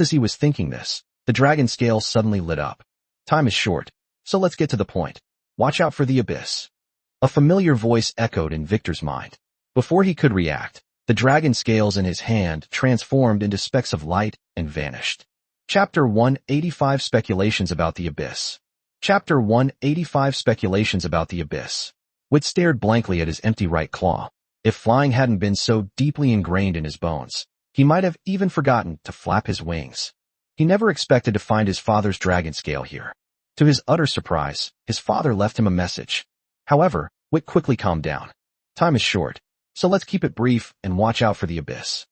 as he was thinking this, the dragon scale suddenly lit up. Time is short, so let's get to the point. Watch out for the abyss. A familiar voice echoed in Victor's mind. Before he could react, the dragon scales in his hand transformed into specks of light and vanished. Chapter 185 Speculations about the Abyss. Chapter 185 Speculations about the Abyss. Wit stared blankly at his empty right claw. If flying hadn't been so deeply ingrained in his bones, he might have even forgotten to flap his wings. He never expected to find his father's dragon scale here. To his utter surprise, his father left him a message. However, Wit quickly calmed down. Time is short, so let's keep it brief and watch out for the abyss.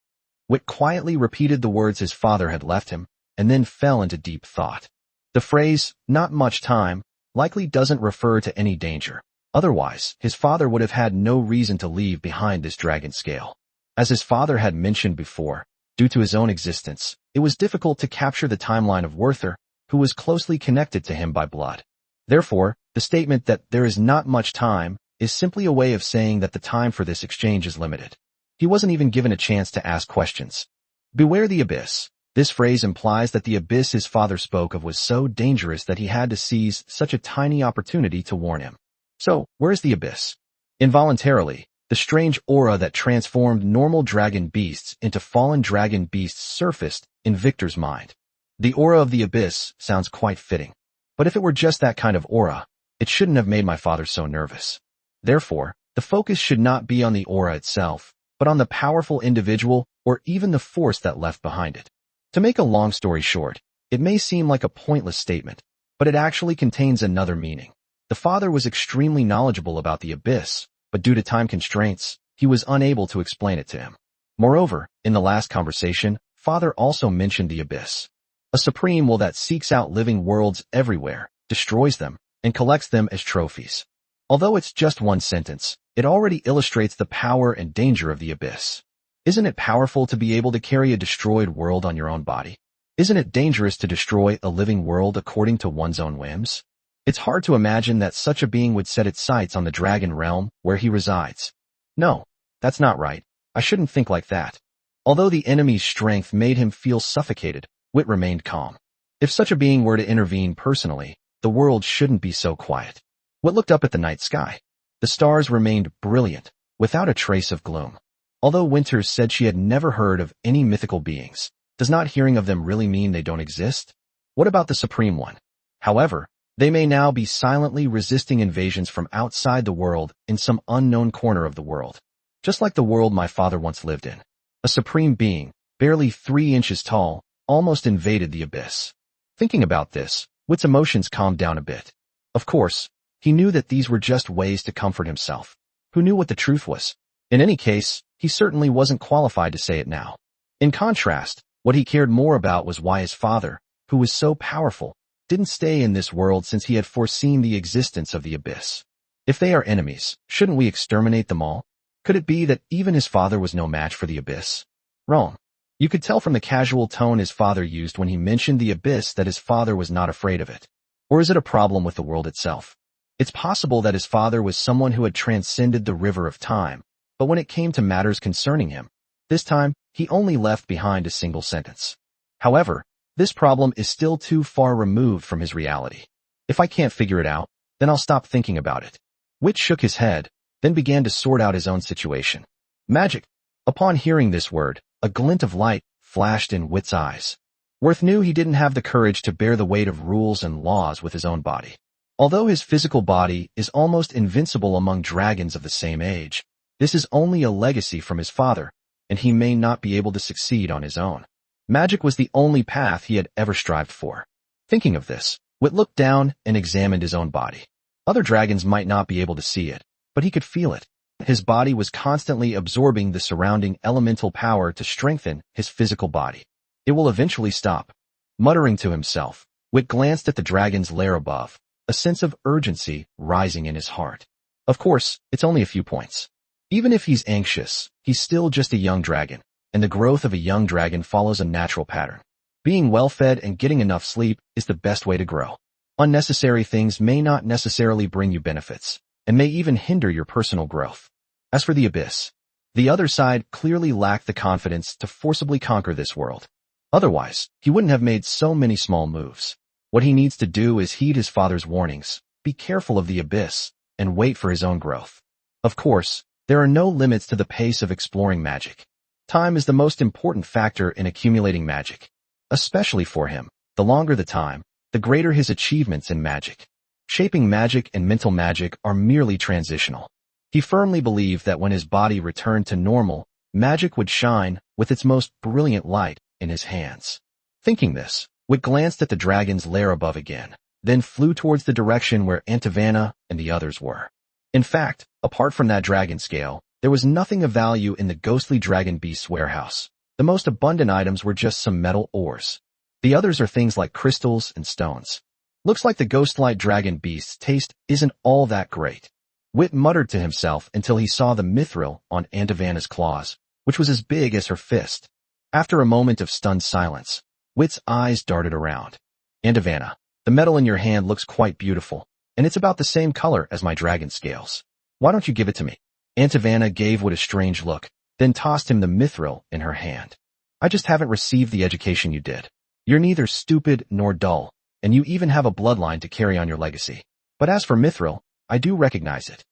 Wit quietly repeated the words his father had left him, and then fell into deep thought. The phrase, "not much time," likely doesn't refer to any danger. Otherwise, his father would have had no reason to leave behind this dragon scale. As his father had mentioned before, due to his own existence, it was difficult to capture the timeline of Werther, who was closely connected to him by blood. Therefore, the statement that there is not much time is simply a way of saying that the time for this exchange is limited. He wasn't even given a chance to ask questions. Beware the abyss. This phrase implies that the abyss his father spoke of was so dangerous that he had to seize such a tiny opportunity to warn him. So, where is the abyss? Involuntarily, the strange aura that transformed normal dragon beasts into fallen dragon beasts surfaced in Victor's mind. The aura of the abyss sounds quite fitting. But if it were just that kind of aura, it shouldn't have made my father so nervous. Therefore, the focus should not be on the aura itself, but on the powerful individual or even the force that left behind it. To make a long story short, it may seem like a pointless statement, but it actually contains another meaning. The father was extremely knowledgeable about the abyss, but due to time constraints, he was unable to explain it to him. Moreover, in the last conversation, father also mentioned the abyss. A supreme will that seeks out living worlds everywhere, destroys them, and collects them as trophies. Although it's just one sentence, it already illustrates the power and danger of the abyss. Isn't it powerful to be able to carry a destroyed world on your own body? Isn't it dangerous to destroy a living world according to one's own whims? It's hard to imagine that such a being would set its sights on the dragon realm where he resides. No, that's not right. I shouldn't think like that. Although the enemy's strength made him feel suffocated, Wit remained calm. If such a being were to intervene personally, the world shouldn't be so quiet. Wit looked up at the night sky. The stars remained brilliant, without a trace of gloom. Although Winters said she had never heard of any mythical beings, does not hearing of them really mean they don't exist? What about the Supreme One? However, they may now be silently resisting invasions from outside the world in some unknown corner of the world. Just like the world my father once lived in. A supreme being, barely 3 inches tall, almost invaded the abyss. Thinking about this, Wit's emotions calmed down a bit. Of course, he knew that these were just ways to comfort himself. Who knew what the truth was? In any case, he certainly wasn't qualified to say it now. In contrast, what he cared more about was why his father, who was so powerful, didn't stay in this world since he had foreseen the existence of the abyss. If they are enemies, shouldn't we exterminate them all? Could it be that even his father was no match for the abyss? Wrong. You could tell from the casual tone his father used when he mentioned the abyss that his father was not afraid of it. Or is it a problem with the world itself? It's possible that his father was someone who had transcended the river of time, but when it came to matters concerning him, this time, he only left behind a single sentence. However, this problem is still too far removed from his reality. If I can't figure it out, then I'll stop thinking about it. Wit shook his head, then began to sort out his own situation. Magic. Upon hearing this word, a glint of light flashed in Wit's eyes. Worth knew he didn't have the courage to bear the weight of rules and laws with his own body. Although his physical body is almost invincible among dragons of the same age, this is only a legacy from his father, and he may not be able to succeed on his own. Magic was the only path he had ever strived for. Thinking of this, Wit looked down and examined his own body. Other dragons might not be able to see it, but he could feel it. His body was constantly absorbing the surrounding elemental power to strengthen his physical body. It will eventually stop. Muttering to himself, Wit glanced at the dragon's lair above, a sense of urgency rising in his heart. Of course, it's only a few points. Even if he's anxious, he's still just a young dragon, and the growth of a young dragon follows a natural pattern. Being well-fed and getting enough sleep is the best way to grow. Unnecessary things may not necessarily bring you benefits, and may even hinder your personal growth. As for the abyss, the other side clearly lacked the confidence to forcibly conquer this world. Otherwise, he wouldn't have made so many small moves. What he needs to do is heed his father's warnings, be careful of the abyss, and wait for his own growth. Of course, there are no limits to the pace of exploring magic. Time is the most important factor in accumulating magic. Especially for him, the longer the time, the greater his achievements in magic. Shaping magic and mental magic are merely transitional. He firmly believed that when his body returned to normal, magic would shine with its most brilliant light in his hands. Thinking this, Wit glanced at the dragon's lair above again, then flew towards the direction where Antivana and the others were. In fact, apart from that dragon scale, there was nothing of value in the ghostly dragon beast's warehouse. The most abundant items were just some metal ores. The others are things like crystals and stones. Looks like the ghost-like dragon beast's taste isn't all that great. Wit muttered to himself until he saw the mithril on Antivana's claws, which was as big as her fist. After a moment of stunned silence, Wit's eyes darted around. Antivana, the metal in your hand looks quite beautiful, and it's about the same color as my dragon scales. Why don't you give it to me? Antivana gave Wit a strange look, then tossed him the mithril in her hand. I just haven't received the education you did. You're neither stupid nor dull, and you even have a bloodline to carry on your legacy. But as for Mithril, I do recognize it.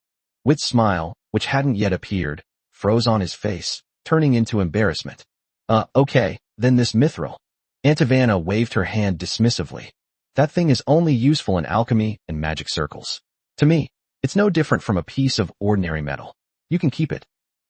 Witt's smile, which hadn't yet appeared, froze on his face, turning into embarrassment. Okay, then this Mithril. Antivana waved her hand dismissively. That thing is only useful in alchemy and magic circles. To me, it's no different from a piece of ordinary metal. You can keep it.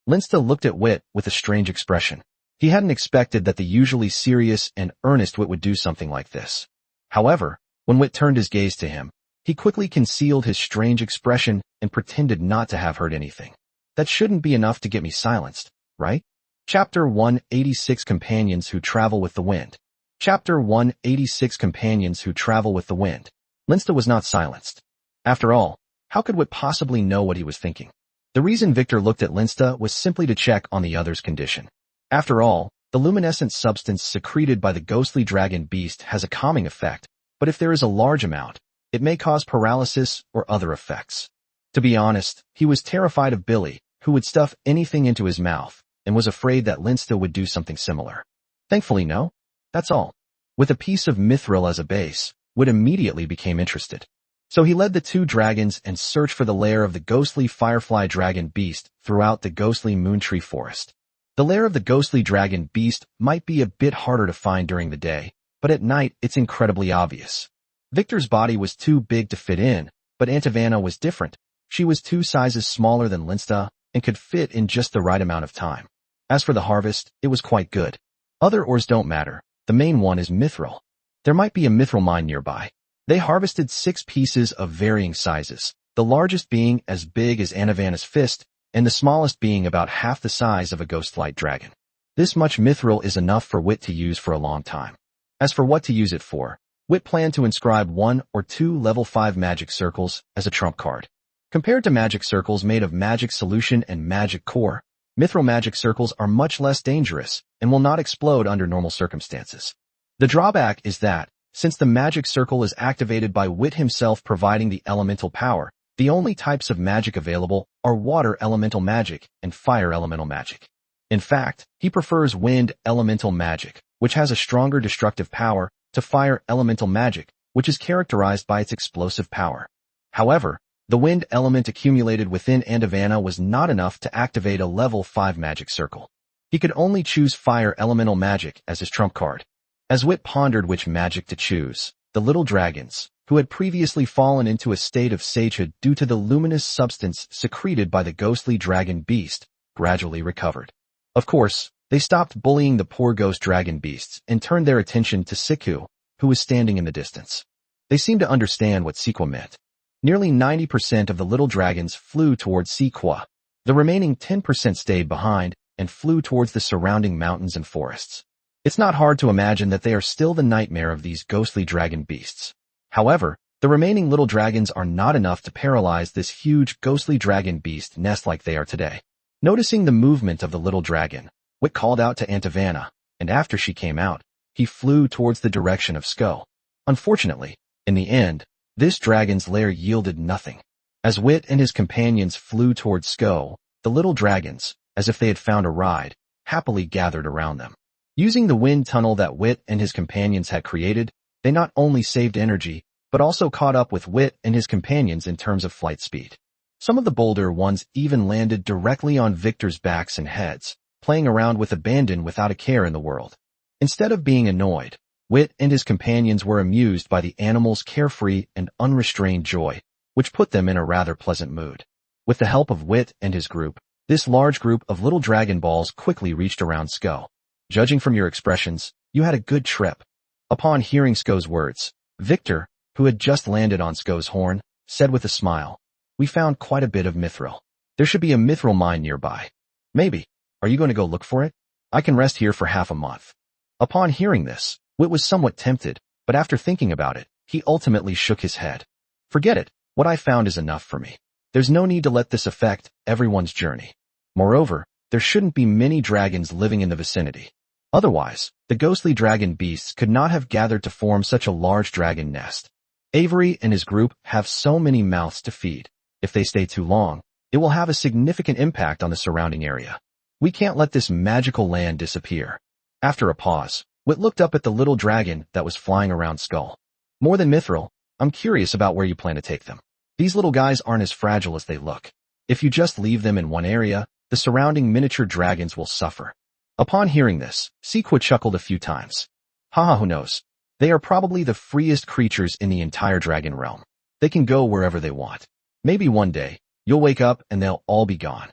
Linsta looked at Witt with a strange expression. He hadn't expected that the usually serious and earnest Witt would do something like this. However, when Witt turned his gaze to him, he quickly concealed his strange expression and pretended not to have heard anything. That shouldn't be enough to get me silenced, right? Chapter 186 Companions Who Travel with the Wind. Chapter 186 Companions Who Travel with the Wind. Linsta was not silenced. After all, how could Witt possibly know what he was thinking? The reason Vittor looked at Linsta was simply to check on the other's condition. After all, the luminescent substance secreted by the ghostly dragon beast has a calming effect, but if there is a large amount, it may cause paralysis or other effects. To be honest, he was terrified of Billy, who would stuff anything into his mouth, and was afraid that Linsta would do something similar. Thankfully, no. That's all. With a piece of mithril as a base, Witt immediately became interested. So he led the two dragons and searched for the lair of the ghostly firefly dragon beast throughout the ghostly moontree forest. The lair of the ghostly dragon beast might be a bit harder to find during the day, but at night it's incredibly obvious. Victor's body was too big to fit in, but Antivana was different. She was 2 sizes smaller than Linsta and could fit in just the right amount of time. As for the harvest, it was quite good. Other ores don't matter. The main one is mithril. There might be a mithril mine nearby. They harvested 6 pieces of varying sizes, the largest being as big as Antivana's fist, and the smallest being about half the size of a ghostlight dragon. This much mithril is enough for Witt to use for a long time. As for what to use it for, Witt planned to inscribe 1 or 2 level 5 magic circles as a trump card. Compared to magic circles made of magic solution and magic core, mithril magic circles are much less dangerous and will not explode under normal circumstances. The drawback is that, since the magic circle is activated by Witt himself providing the elemental power, the only types of magic available are water elemental magic and fire elemental magic. In fact, he prefers wind elemental magic, which has a stronger destructive power, to fire elemental magic, which is characterized by its explosive power. However, the wind element accumulated within Antivana was not enough to activate a level 5 magic circle. He could only choose fire elemental magic as his trump card. As Witt pondered which magic to choose, the little dragons, who had previously fallen into a state of sagehood due to the luminous substance secreted by the ghostly dragon beast, gradually recovered. Of course, they stopped bullying the poor ghost dragon beasts and turned their attention to Siku, who was standing in the distance. They seemed to understand what Sikwa meant. Nearly 90% of the little dragons flew towards Sikwa. The remaining 10% stayed behind and flew towards the surrounding mountains and forests. It's not hard to imagine that they are still the nightmare of these ghostly dragon beasts. However, the remaining little dragons are not enough to paralyze this huge ghostly dragon beast nest like they are today. Noticing the movement of the little dragon, Witt called out to Antivana, and after she came out, he flew towards the direction of Sko. Unfortunately, in the end, this dragon's lair yielded nothing. As Witt and his companions flew towards Sko, the little dragons, as if they had found a ride, happily gathered around them. Using the wind tunnel that Witt and his companions had created, they not only saved energy, but also caught up with Witt and his companions in terms of flight speed. Some of the bolder ones even landed directly on Victor's backs and heads, playing around with abandon without a care in the world. Instead of being annoyed, Witt and his companions were amused by the animals' carefree and unrestrained joy, which put them in a rather pleasant mood. With the help of Witt and his group, this large group of little dragon balls quickly reached around Sko. Judging from your expressions, you had a good trip. Upon hearing Sko's words, Victor, who had just landed on Sko's horn, said with a smile, "We found quite a bit of mithril. There should be a mithril mine nearby. Maybe. Are you going to go look for it? I can rest here for half a month." Upon hearing this, Witt was somewhat tempted, but after thinking about it, he ultimately shook his head. "Forget it. What I found is enough for me. There's no need to let this affect everyone's journey. Moreover, there shouldn't be many dragons living in the vicinity. Otherwise, the ghostly dragon beasts could not have gathered to form such a large dragon nest. Avery and his group have so many mouths to feed. If they stay too long, it will have a significant impact on the surrounding area. We can't let this magical land disappear." After a pause, Wit looked up at the little dragon that was flying around Skull. More than mithril, I'm curious about where you plan to take them. These little guys aren't as fragile as they look. If you just leave them in one area, the surrounding miniature dragons will suffer. Upon hearing this, Sequoia chuckled a few times. Haha, who knows? They are probably the freest creatures in the entire dragon realm. They can go wherever they want. Maybe one day, you'll wake up and they'll all be gone.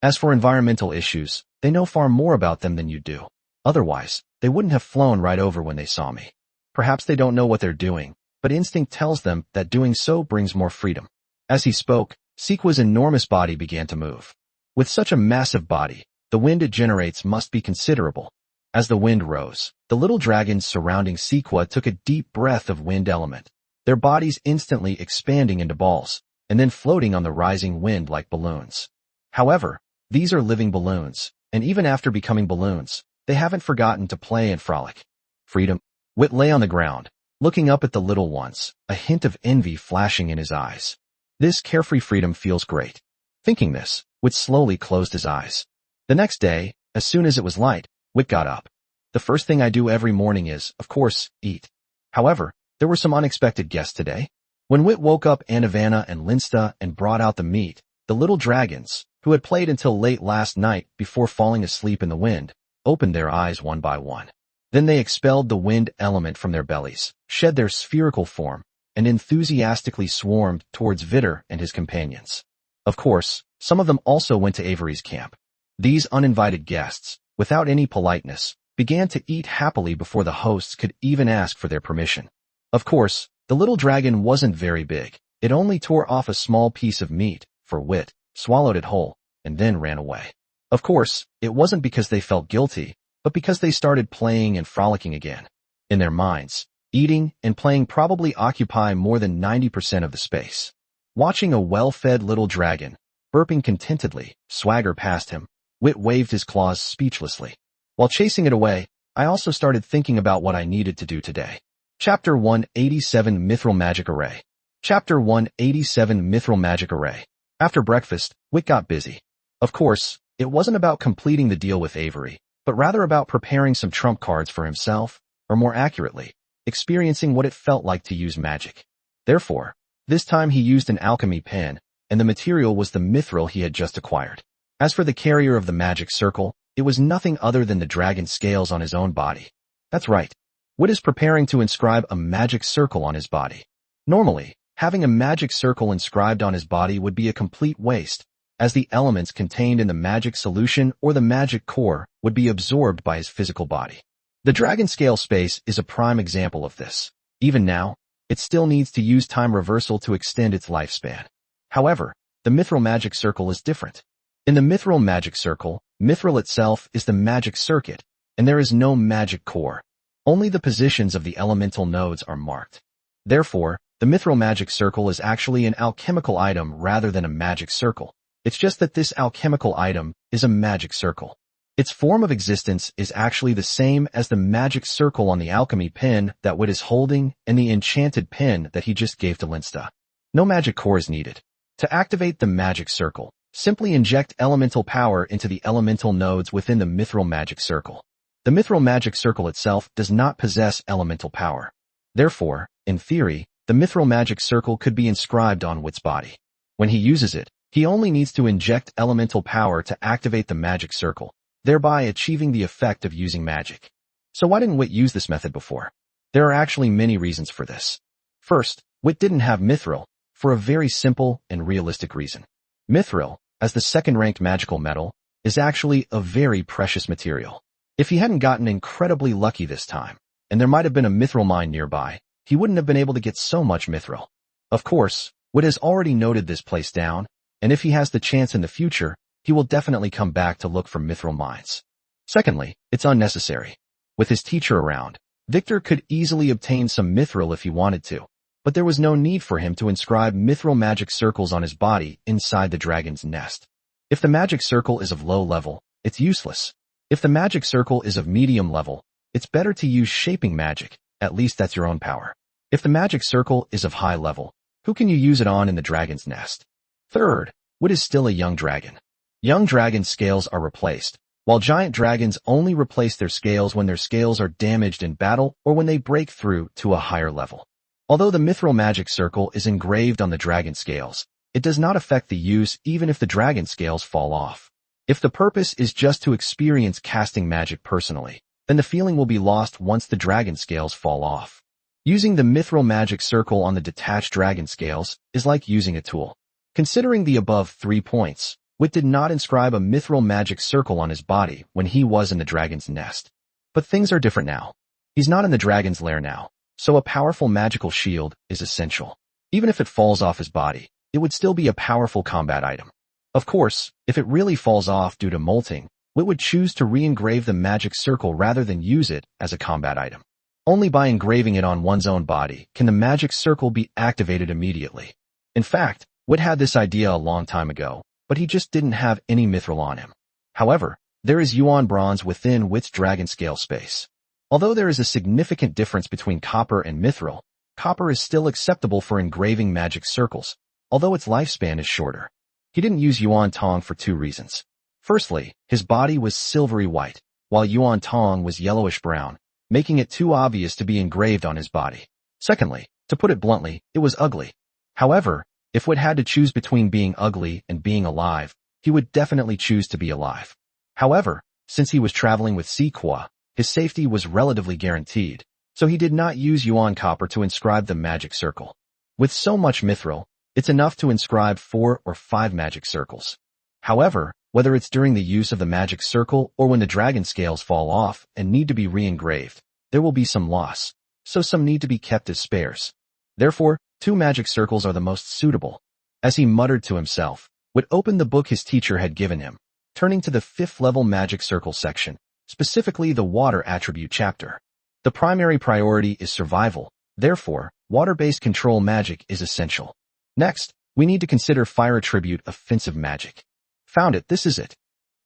As for environmental issues, they know far more about them than you do. Otherwise, they wouldn't have flown right over when they saw me. Perhaps they don't know what they're doing, but instinct tells them that doing so brings more freedom. As he spoke, Sequoia's enormous body began to move. With such a massive body, the wind it generates must be considerable. As the wind rose, the little dragons surrounding Sequoia took a deep breath of wind element, their bodies instantly expanding into balls, and then floating on the rising wind like balloons. However, these are living balloons, and even after becoming balloons, they haven't forgotten to play and frolic. Freedom. Wit lay on the ground, looking up at the little ones, a hint of envy flashing in his eyes. This carefree freedom feels great. Thinking this, Wit slowly closed his eyes. The next day, as soon as it was light, Wit got up. The first thing I do every morning is, of course, eat. However, there were some unexpected guests today. When Wit woke up Anavana and Linsta and brought out the meat, the little dragons, who had played until late last night before falling asleep in the wind, opened their eyes one by one. Then they expelled the wind element from their bellies, shed their spherical form, and enthusiastically swarmed towards Vittor and his companions. Of course, some of them also went to Avery's camp. These uninvited guests, without any politeness, began to eat happily before the hosts could even ask for their permission. Of course, the little dragon wasn't very big. It only tore off a small piece of meat, for Wit, swallowed it whole, and then ran away. Of course, it wasn't because they felt guilty, but because they started playing and frolicking again. In their minds, eating and playing probably occupy more than 90% of the space. Watching a well-fed little dragon, burping contentedly, swagger past him, Wit waved his claws speechlessly. While chasing it away, I also started thinking about what I needed to do today. Chapter 187 Mithril Magic Array. Chapter 187 Mithril Magic Array. After breakfast, Wit got busy. Of course, it wasn't about completing the deal with Avery, but rather about preparing some trump cards for himself, or more accurately, experiencing what it felt like to use magic. Therefore, this time he used an alchemy pen, and the material was the mithril he had just acquired. As for the carrier of the magic circle, it was nothing other than the dragon scales on his own body. That's right. Wit is preparing to inscribe a magic circle on his body. Normally, having a magic circle inscribed on his body would be a complete waste, as the elements contained in the magic solution or the magic core would be absorbed by his physical body. The dragon scale space is a prime example of this. Even now, it still needs to use time reversal to extend its lifespan. However, the mithril magic circle is different. In the mithril magic circle, mithril itself is the magic circuit, and there is no magic core. Only the positions of the elemental nodes are marked. Therefore, the mithril magic circle is actually an alchemical item rather than a magic circle. It's just that this alchemical item is a magic circle. Its form of existence is actually the same as the magic circle on the alchemy pen that Wit is holding and the enchanted pen that he just gave to Linsta. No magic core is needed. To activate the magic circle, simply inject elemental power into the elemental nodes within the mithril magic circle. The mithril magic circle itself does not possess elemental power. Therefore, in theory, the mithril magic circle could be inscribed on Wit's body. When he uses it, he only needs to inject elemental power to activate the magic circle, thereby achieving the effect of using magic. So why didn't Wit use this method before? There are actually many reasons for this. First, Wit didn't have mithril, for a very simple and realistic reason. Mithril, as the second-ranked magical metal, is actually a very precious material. If he hadn't gotten incredibly lucky this time, and there might have been a mithril mine nearby, he wouldn't have been able to get so much mithril. Of course, Wit has already noted this place down, and if he has the chance in the future, he will definitely come back to look for mithril mines. Secondly, it's unnecessary. With his teacher around, Vittor could easily obtain some mithril if he wanted to, but there was no need for him to inscribe mithril magic circles on his body inside the dragon's nest. If the magic circle is of low level, it's useless. If the magic circle is of medium level, it's better to use shaping magic, at least that's your own power. If the magic circle is of high level, who can you use it on in the dragon's nest? Third, Wit is still a young dragon. Young dragon scales are replaced, while giant dragons only replace their scales when their scales are damaged in battle or when they break through to a higher level. Although the mithril magic circle is engraved on the dragon scales, it does not affect the use even if the dragon scales fall off. If the purpose is just to experience casting magic personally, then the feeling will be lost once the dragon scales fall off. Using the mithril magic circle on the detached dragon scales is like using a tool. Considering the above 3 points, Wit did not inscribe a mithril magic circle on his body when he was in the dragon's nest. But things are different now. He's not in the dragon's lair now, so a powerful magical shield is essential. Even if it falls off his body, it would still be a powerful combat item. Of course, if it really falls off due to molting, Wit would choose to re-engrave the magic circle rather than use it as a combat item. Only by engraving it on one's own body can the magic circle be activated immediately. In fact, Wit had this idea a long time ago, but he just didn't have any mithril on him. However, there is yuan bronze within Wit's dragon scale space. Although there is a significant difference between copper and mithril, copper is still acceptable for engraving magic circles, although its lifespan is shorter. He didn't use yuan tong for 2 reasons. Firstly, his body was silvery white, while yuan tong was yellowish brown, making it too obvious to be engraved on his body. Secondly, to put it bluntly, it was ugly. However, if Wit had to choose between being ugly and being alive, he would definitely choose to be alive. However, since he was traveling with Sequoia, his safety was relatively guaranteed, so he did not use yuan copper to inscribe the magic circle. With so much mithril, it's enough to inscribe 4 or 5 magic circles. However, whether it's during the use of the magic circle or when the dragon scales fall off and need to be re-engraved, there will be some loss, so some need to be kept as spares. Therefore, 2 magic circles are the most suitable. As he muttered to himself, Wit opened the book his teacher had given him, turning to the 5th level magic circle section, specifically the water attribute chapter. The primary priority is survival, therefore, water-based control magic is essential. Next, we need to consider fire attribute offensive magic. Found it, this is it.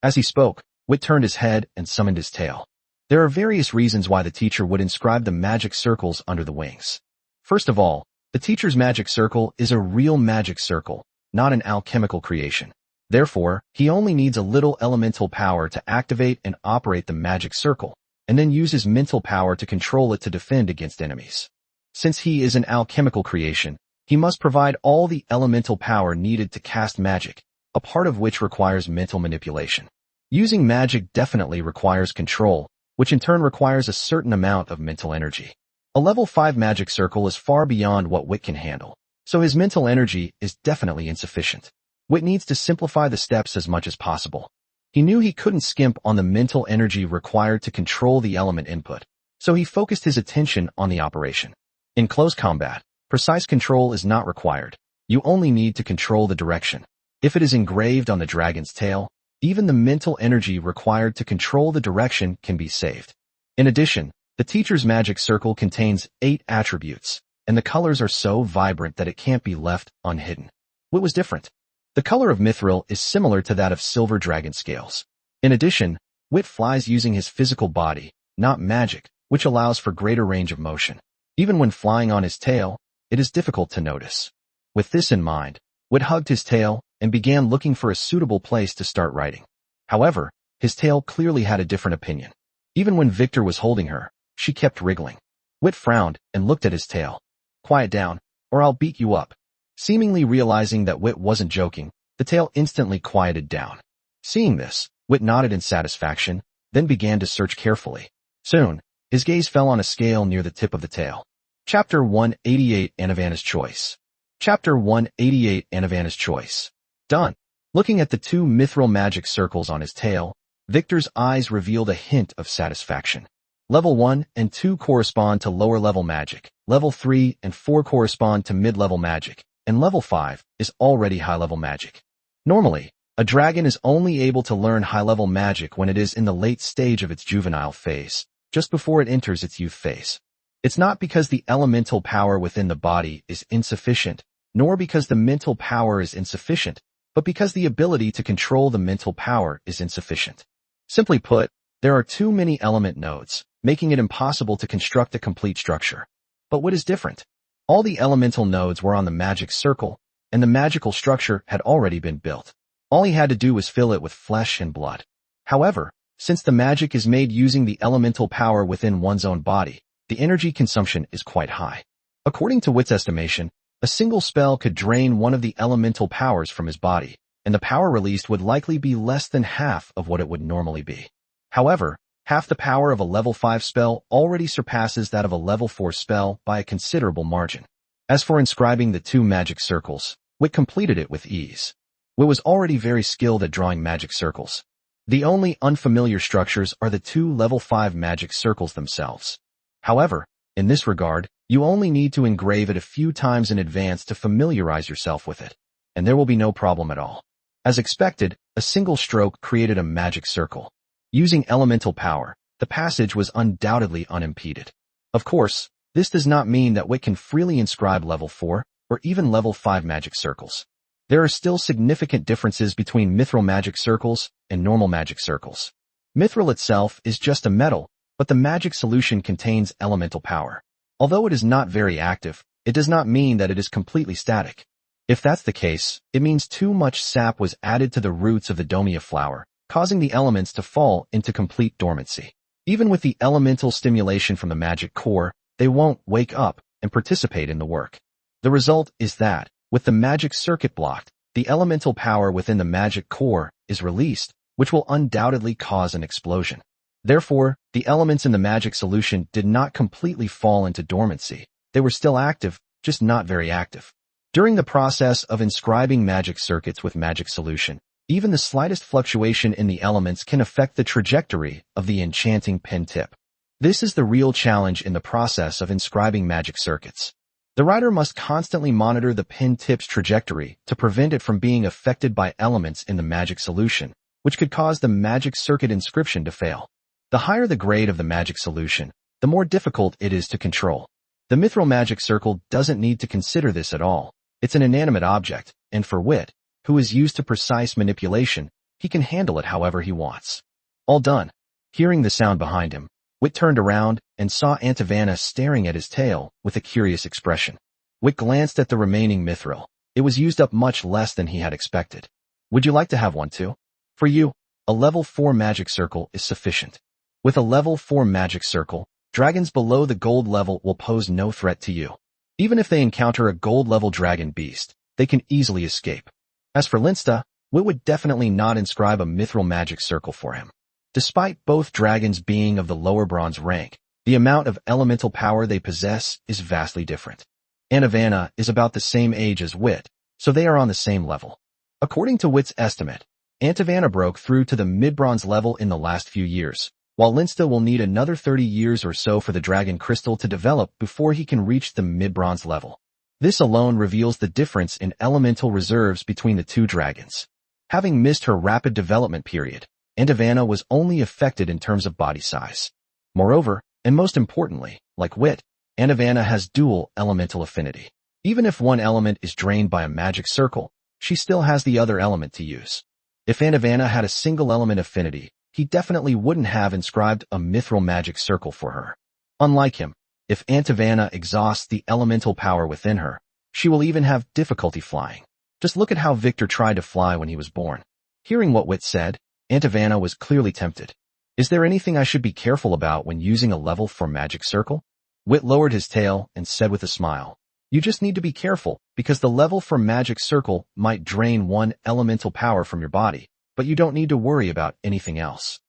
As he spoke, Wit turned his head and summoned his tail. There are various reasons why the teacher would inscribe the magic circles under the wings. First of all, the teacher's magic circle is a real magic circle, not an alchemical creation. Therefore, he only needs a little elemental power to activate and operate the magic circle, and then uses mental power to control it to defend against enemies. Since he is an alchemical creation, he must provide all the elemental power needed to cast magic, a part of which requires mental manipulation. Using magic definitely requires control, which in turn requires a certain amount of mental energy. A level 5 magic circle is far beyond what Wit can handle, so his mental energy is definitely insufficient. Wit needs to simplify the steps as much as possible. He knew he couldn't skimp on the mental energy required to control the element input, so he focused his attention on the operation. In close combat, precise control is not required. You only need to control the direction. If it is engraved on the dragon's tail, even the mental energy required to control the direction can be saved. In addition, the teacher's magic circle contains 8 attributes, and the colors are so vibrant that it can't be left unhidden. What was different? The color of mithril is similar to that of silver dragon scales. In addition, Wit flies using his physical body, not magic, which allows for greater range of motion. Even when flying on his tail, it is difficult to notice. With this in mind, Wit hugged his tail and began looking for a suitable place to start riding. However, his tail clearly had a different opinion. Even when Vittor was holding her, she kept wriggling. Wit frowned and looked at his tail. Quiet down, or I'll beat you up. Seemingly realizing that Wit wasn't joking, the tail instantly quieted down. Seeing this, Wit nodded in satisfaction, then began to search carefully. Soon, his gaze fell on a scale near the tip of the tail. Chapter 188 Anavana's Choice. Chapter 188 Anavana's Choice. Done. Looking at the 2 mithril magic circles on his tail, Victor's eyes revealed a hint of satisfaction. Level 1 and 2 correspond to lower-level magic, Level 3 and 4 correspond to mid-level magic, and Level 5 is already high-level magic. Normally, a dragon is only able to learn high-level magic when it is in the late stage of its juvenile phase, just before it enters its youth phase. It's not because the elemental power within the body is insufficient, nor because the mental power is insufficient, but because the ability to control the mental power is insufficient. Simply put, there are too many element nodes, making it impossible to construct a complete structure. But what is different? All the elemental nodes were on the magic circle, and the magical structure had already been built. All he had to do was fill it with flesh and blood. However, Since the magic is made using the elemental power within one's own body, the energy consumption is quite high. According to Witt's estimation, a single spell could drain one of the elemental powers from his body, and the power released would likely be less than half of what it would normally be. However, half the power of a level 5 spell already surpasses that of a level 4 spell by a considerable margin. As for inscribing the 2 magic circles, Witt completed it with ease. Witt was already very skilled at drawing magic circles. The only unfamiliar structures are the 2 level 5 magic circles themselves. However, in this regard, you only need to engrave it a few times in advance to familiarize yourself with it, and there will be no problem at all. As expected, a single stroke created a magic circle. Using elemental power, the passage was undoubtedly unimpeded. Of course, this does not mean that Witt can freely inscribe level 4 or even level 5 magic circles. There are still significant differences between mithril magic circles and normal magic circles. Mithril itself is just a metal, but the magic solution contains elemental power. Although it is not very active, it does not mean that it is completely static. If that's the case, it means too much sap was added to the roots of the domia flower, causing the elements to fall into complete dormancy. Even with the elemental stimulation from the magic core, they won't wake up and participate in the work. The result is that, with the magic circuit blocked, the elemental power within the magic core is released, which will undoubtedly cause an explosion. Therefore, the elements in the magic solution did not completely fall into dormancy. They were still active, just not very active. During the process of inscribing magic circuits with magic solution, even the slightest fluctuation in the elements can affect the trajectory of the enchanting pin tip. This is the real challenge in the process of inscribing magic circuits. The writer must constantly monitor the pin tip's trajectory to prevent it from being affected by elements in the magic solution, which could cause the magic circuit inscription to fail. The higher the grade of the magic solution, the more difficult it is to control. The mithril magic circle doesn't need to consider this at all. It's an inanimate object, and for Witt, who is used to precise manipulation, he can handle it however he wants. All done. Hearing the sound behind him, Witt turned around and saw Antivana staring at his tail with a curious expression. Witt glanced at the remaining mithril. It was used up much less than he had expected. Would you like to have one too? For you, a level 4 magic circle is sufficient. With a level 4 magic circle, dragons below the gold level will pose no threat to you. Even if they encounter a gold level dragon beast, they can easily escape. As for Linsta, Witt would definitely not inscribe a mithril magic circle for him. Despite both dragons being of the lower bronze rank, the amount of elemental power they possess is vastly different. Antivana is about the same age as Witt, so they are on the same level. According to Witt's estimate, Antivana broke through to the mid-bronze level in the last few years, while Linsta will need another 30 years or so for the dragon crystal to develop before he can reach the mid-bronze level. This alone reveals the difference in elemental reserves between the 2 dragons. Having missed her rapid development period, Antivana was only affected in terms of body size. Moreover, and most importantly, like Witt, Antivana has dual elemental affinity. Even if one element is drained by a magic circle, she still has the other element to use. If Antivana had a single element affinity, he definitely wouldn't have inscribed a mithril magic circle for her. Unlike him, if Antivana exhausts the elemental power within her, she will even have difficulty flying. Just look at how Vittor tried to fly when he was born. Hearing what Witt said, Antivana was clearly tempted. Is there anything I should be careful about when using a level 4 magic circle? Witt lowered his tail and said with a smile, you just need to be careful, because the level 4 magic circle might drain one elemental power from your body, but you don't need to worry about anything else.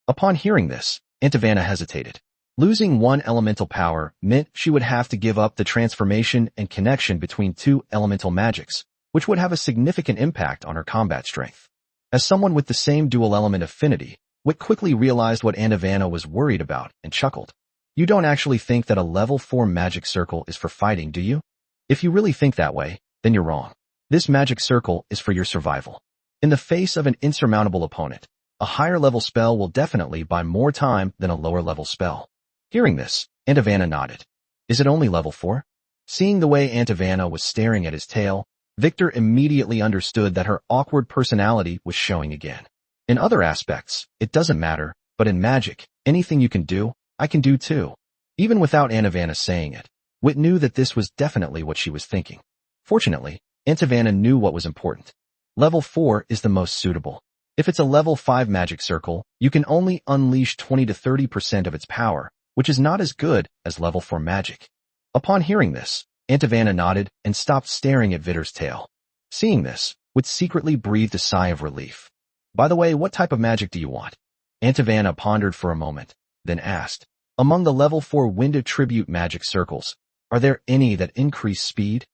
Upon hearing this, Antivana hesitated. Losing one elemental power meant she would have to give up the transformation and connection between 2 elemental magics, which would have a significant impact on her combat strength. As someone with the same dual element affinity, Witt quickly realized what Antivana was worried about and chuckled. You don't actually think that a level 4 magic circle is for fighting, do you? If you really think that way, then you're wrong. This magic circle is for your survival. In the face of an insurmountable opponent, a higher level spell will definitely buy more time than a lower level spell. Hearing this, Antivana nodded. Is it only level 4? Seeing the way Antivana was staring at his tail, Vittor immediately understood that her awkward personality was showing again. In other aspects, it doesn't matter, but in magic, anything you can do, I can do too. Even without Antivana saying it, Witt knew that this was definitely what she was thinking. Fortunately, Antivana knew what was important. Level 4 is the most suitable. If it's a level 5 magic circle, you can only unleash 20 to 30% of its power, which is not as good as level 4 magic. Upon hearing this, Aunt nodded and stopped staring at Vittor's tail. Seeing this, Wit secretly breathed a sigh of relief. By the way, what type of magic do you want? Aunt pondered for a moment, then asked, among the level 4 wind attribute magic circles, are there any that increase speed?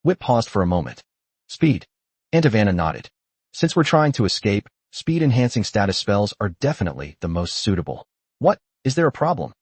Wit paused for a moment. Speed. Aunt nodded. Since we're trying to escape, speed-enhancing status spells are definitely the most suitable. What? Is there a problem?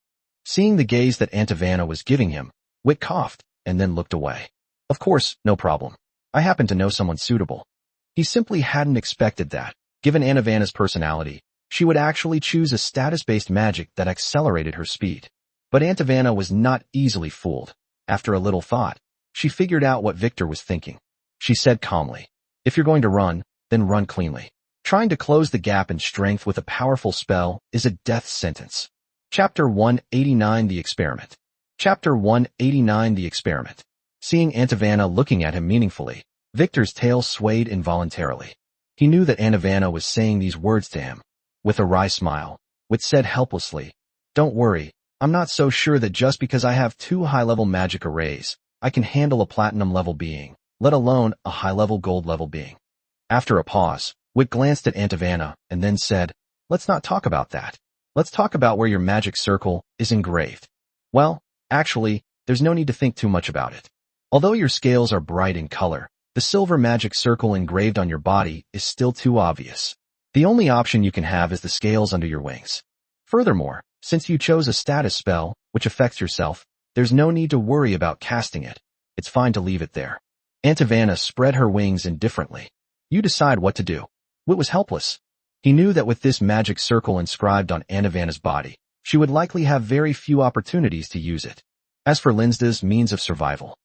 Seeing the gaze that Aunt was giving him, Wit coughed and then looked away. Of course, no problem. I happen to know someone suitable. He simply hadn't expected that, given Aunt personality, she would actually choose a status-based magic that accelerated her speed. But Aunt was not easily fooled. After a little thought, she figured out what Vittor was thinking. She said calmly, if you're going to run, then run cleanly. Trying to close the gap in strength with a powerful spell is a death sentence. Chapter 189 The Experiment. Chapter 189 The Experiment. Seeing Aunt looking at him meaningfully, Victor's tail swayed involuntarily. He knew that Aunt was saying these words to him. With a wry smile, Wit said helplessly, don't worry, I'm not so sure that just because I have 2 high-level magic arrays, I can handle a platinum-level being, let alone a high-level gold-level being. After a pause, Wit glanced at Aunt and then said, let's not talk about that. Let's talk about where your magic circle is engraved. Well, actually, there's no need to think too much about it. Although your scales are bright in color, the silver magic circle engraved on your body is still too obvious. The only option you can have is the scales under your wings. Furthermore, since you chose a status spell, which affects yourself, there's no need to worry about casting it. It's fine to leave it there. Aunt spread her wings indifferently. You decide what to do. Wit was helpless. He knew that with this magic circle inscribed on Aunt body, she would likely have very few opportunities to use it. As for Linsta's means of survival,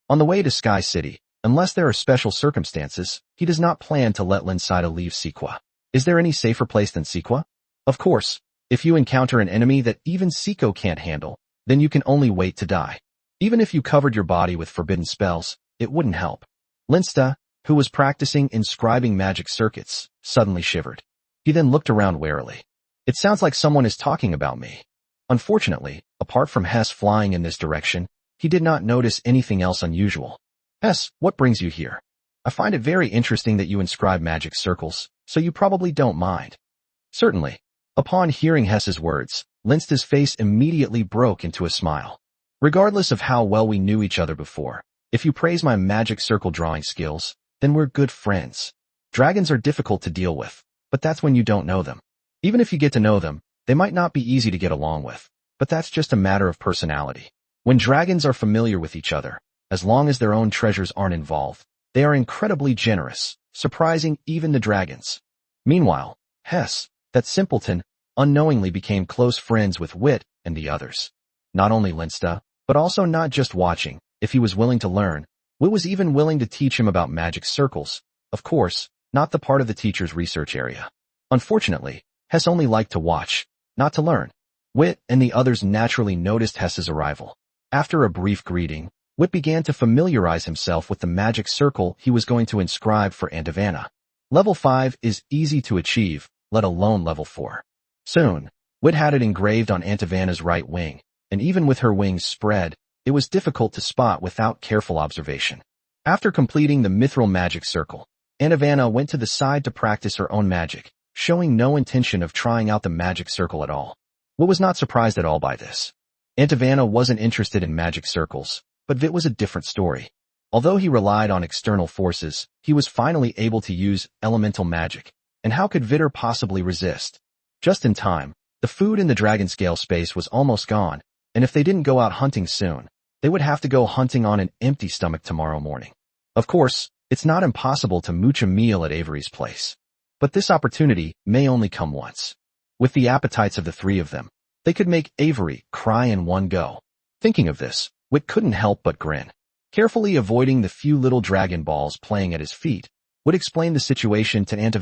on the way to Sky City, unless there are special circumstances, he does not plan to let Linsida leave Sequa. Is there any safer place than Sequa? Of course, if you encounter an enemy that even Sequa can't handle, then you can only wait to die. Even if you covered your body with forbidden spells, it wouldn't help. Linsta, who was practicing inscribing magic circuits, suddenly shivered. He then looked around warily. It sounds like someone is talking about me. Unfortunately, apart from Hess flying in this direction, he did not notice anything else unusual. Hess, what brings you here? I find it very interesting that you inscribe magic circles, so you probably don't mind. Certainly. Upon hearing Hess's words, Linsta's face immediately broke into a smile. Regardless of how well we knew each other before, if you praise my magic circle drawing skills, then we're good friends. Dragons are difficult to deal with, but that's when you don't know them. Even if you get to know them, they might not be easy to get along with, but that's just a matter of personality. When dragons are familiar with each other, as long as their own treasures aren't involved, they are incredibly generous, surprising even the dragons. Meanwhile, Hess, that simpleton, unknowingly became close friends with Wit and the others. Not only Linsta, but also not just watching. If he was willing to learn, Wit was even willing to teach him about magic circles. Of course, not the part of the teacher's research area. Unfortunately, Hess only liked to watch, not to learn. Wit and the others naturally noticed Hess's arrival. After a brief greeting, Wit began to familiarize himself with the magic circle he was going to inscribe for Aunt Level 5 is easy to achieve, let alone level 4. Soon, Wit had it engraved on Aunt right wing, and even with her wings spread, it was difficult to spot without careful observation. After completing the mithril magic circle, Aunt went to the side to practice her own magic, showing no intention of trying out the magic circle at all. Wit was not surprised at all by this. Aunt wasn't interested in magic circles, but Vit was a different story. Although he relied on external forces, he was finally able to use elemental magic, and how could Vittor possibly resist? Just in time, the food in the dragon scale space was almost gone, and if they didn't go out hunting soon, they would have to go hunting on an empty stomach tomorrow morning. Of course, it's not impossible to mooch a meal at Avery's place. But this opportunity may only come once. With the appetites of the three of them, they could make Avery cry in one go. Thinking of this, Wit couldn't help but grin. Carefully avoiding the few little dragon balls playing at his feet, Wit explained the situation to Aunt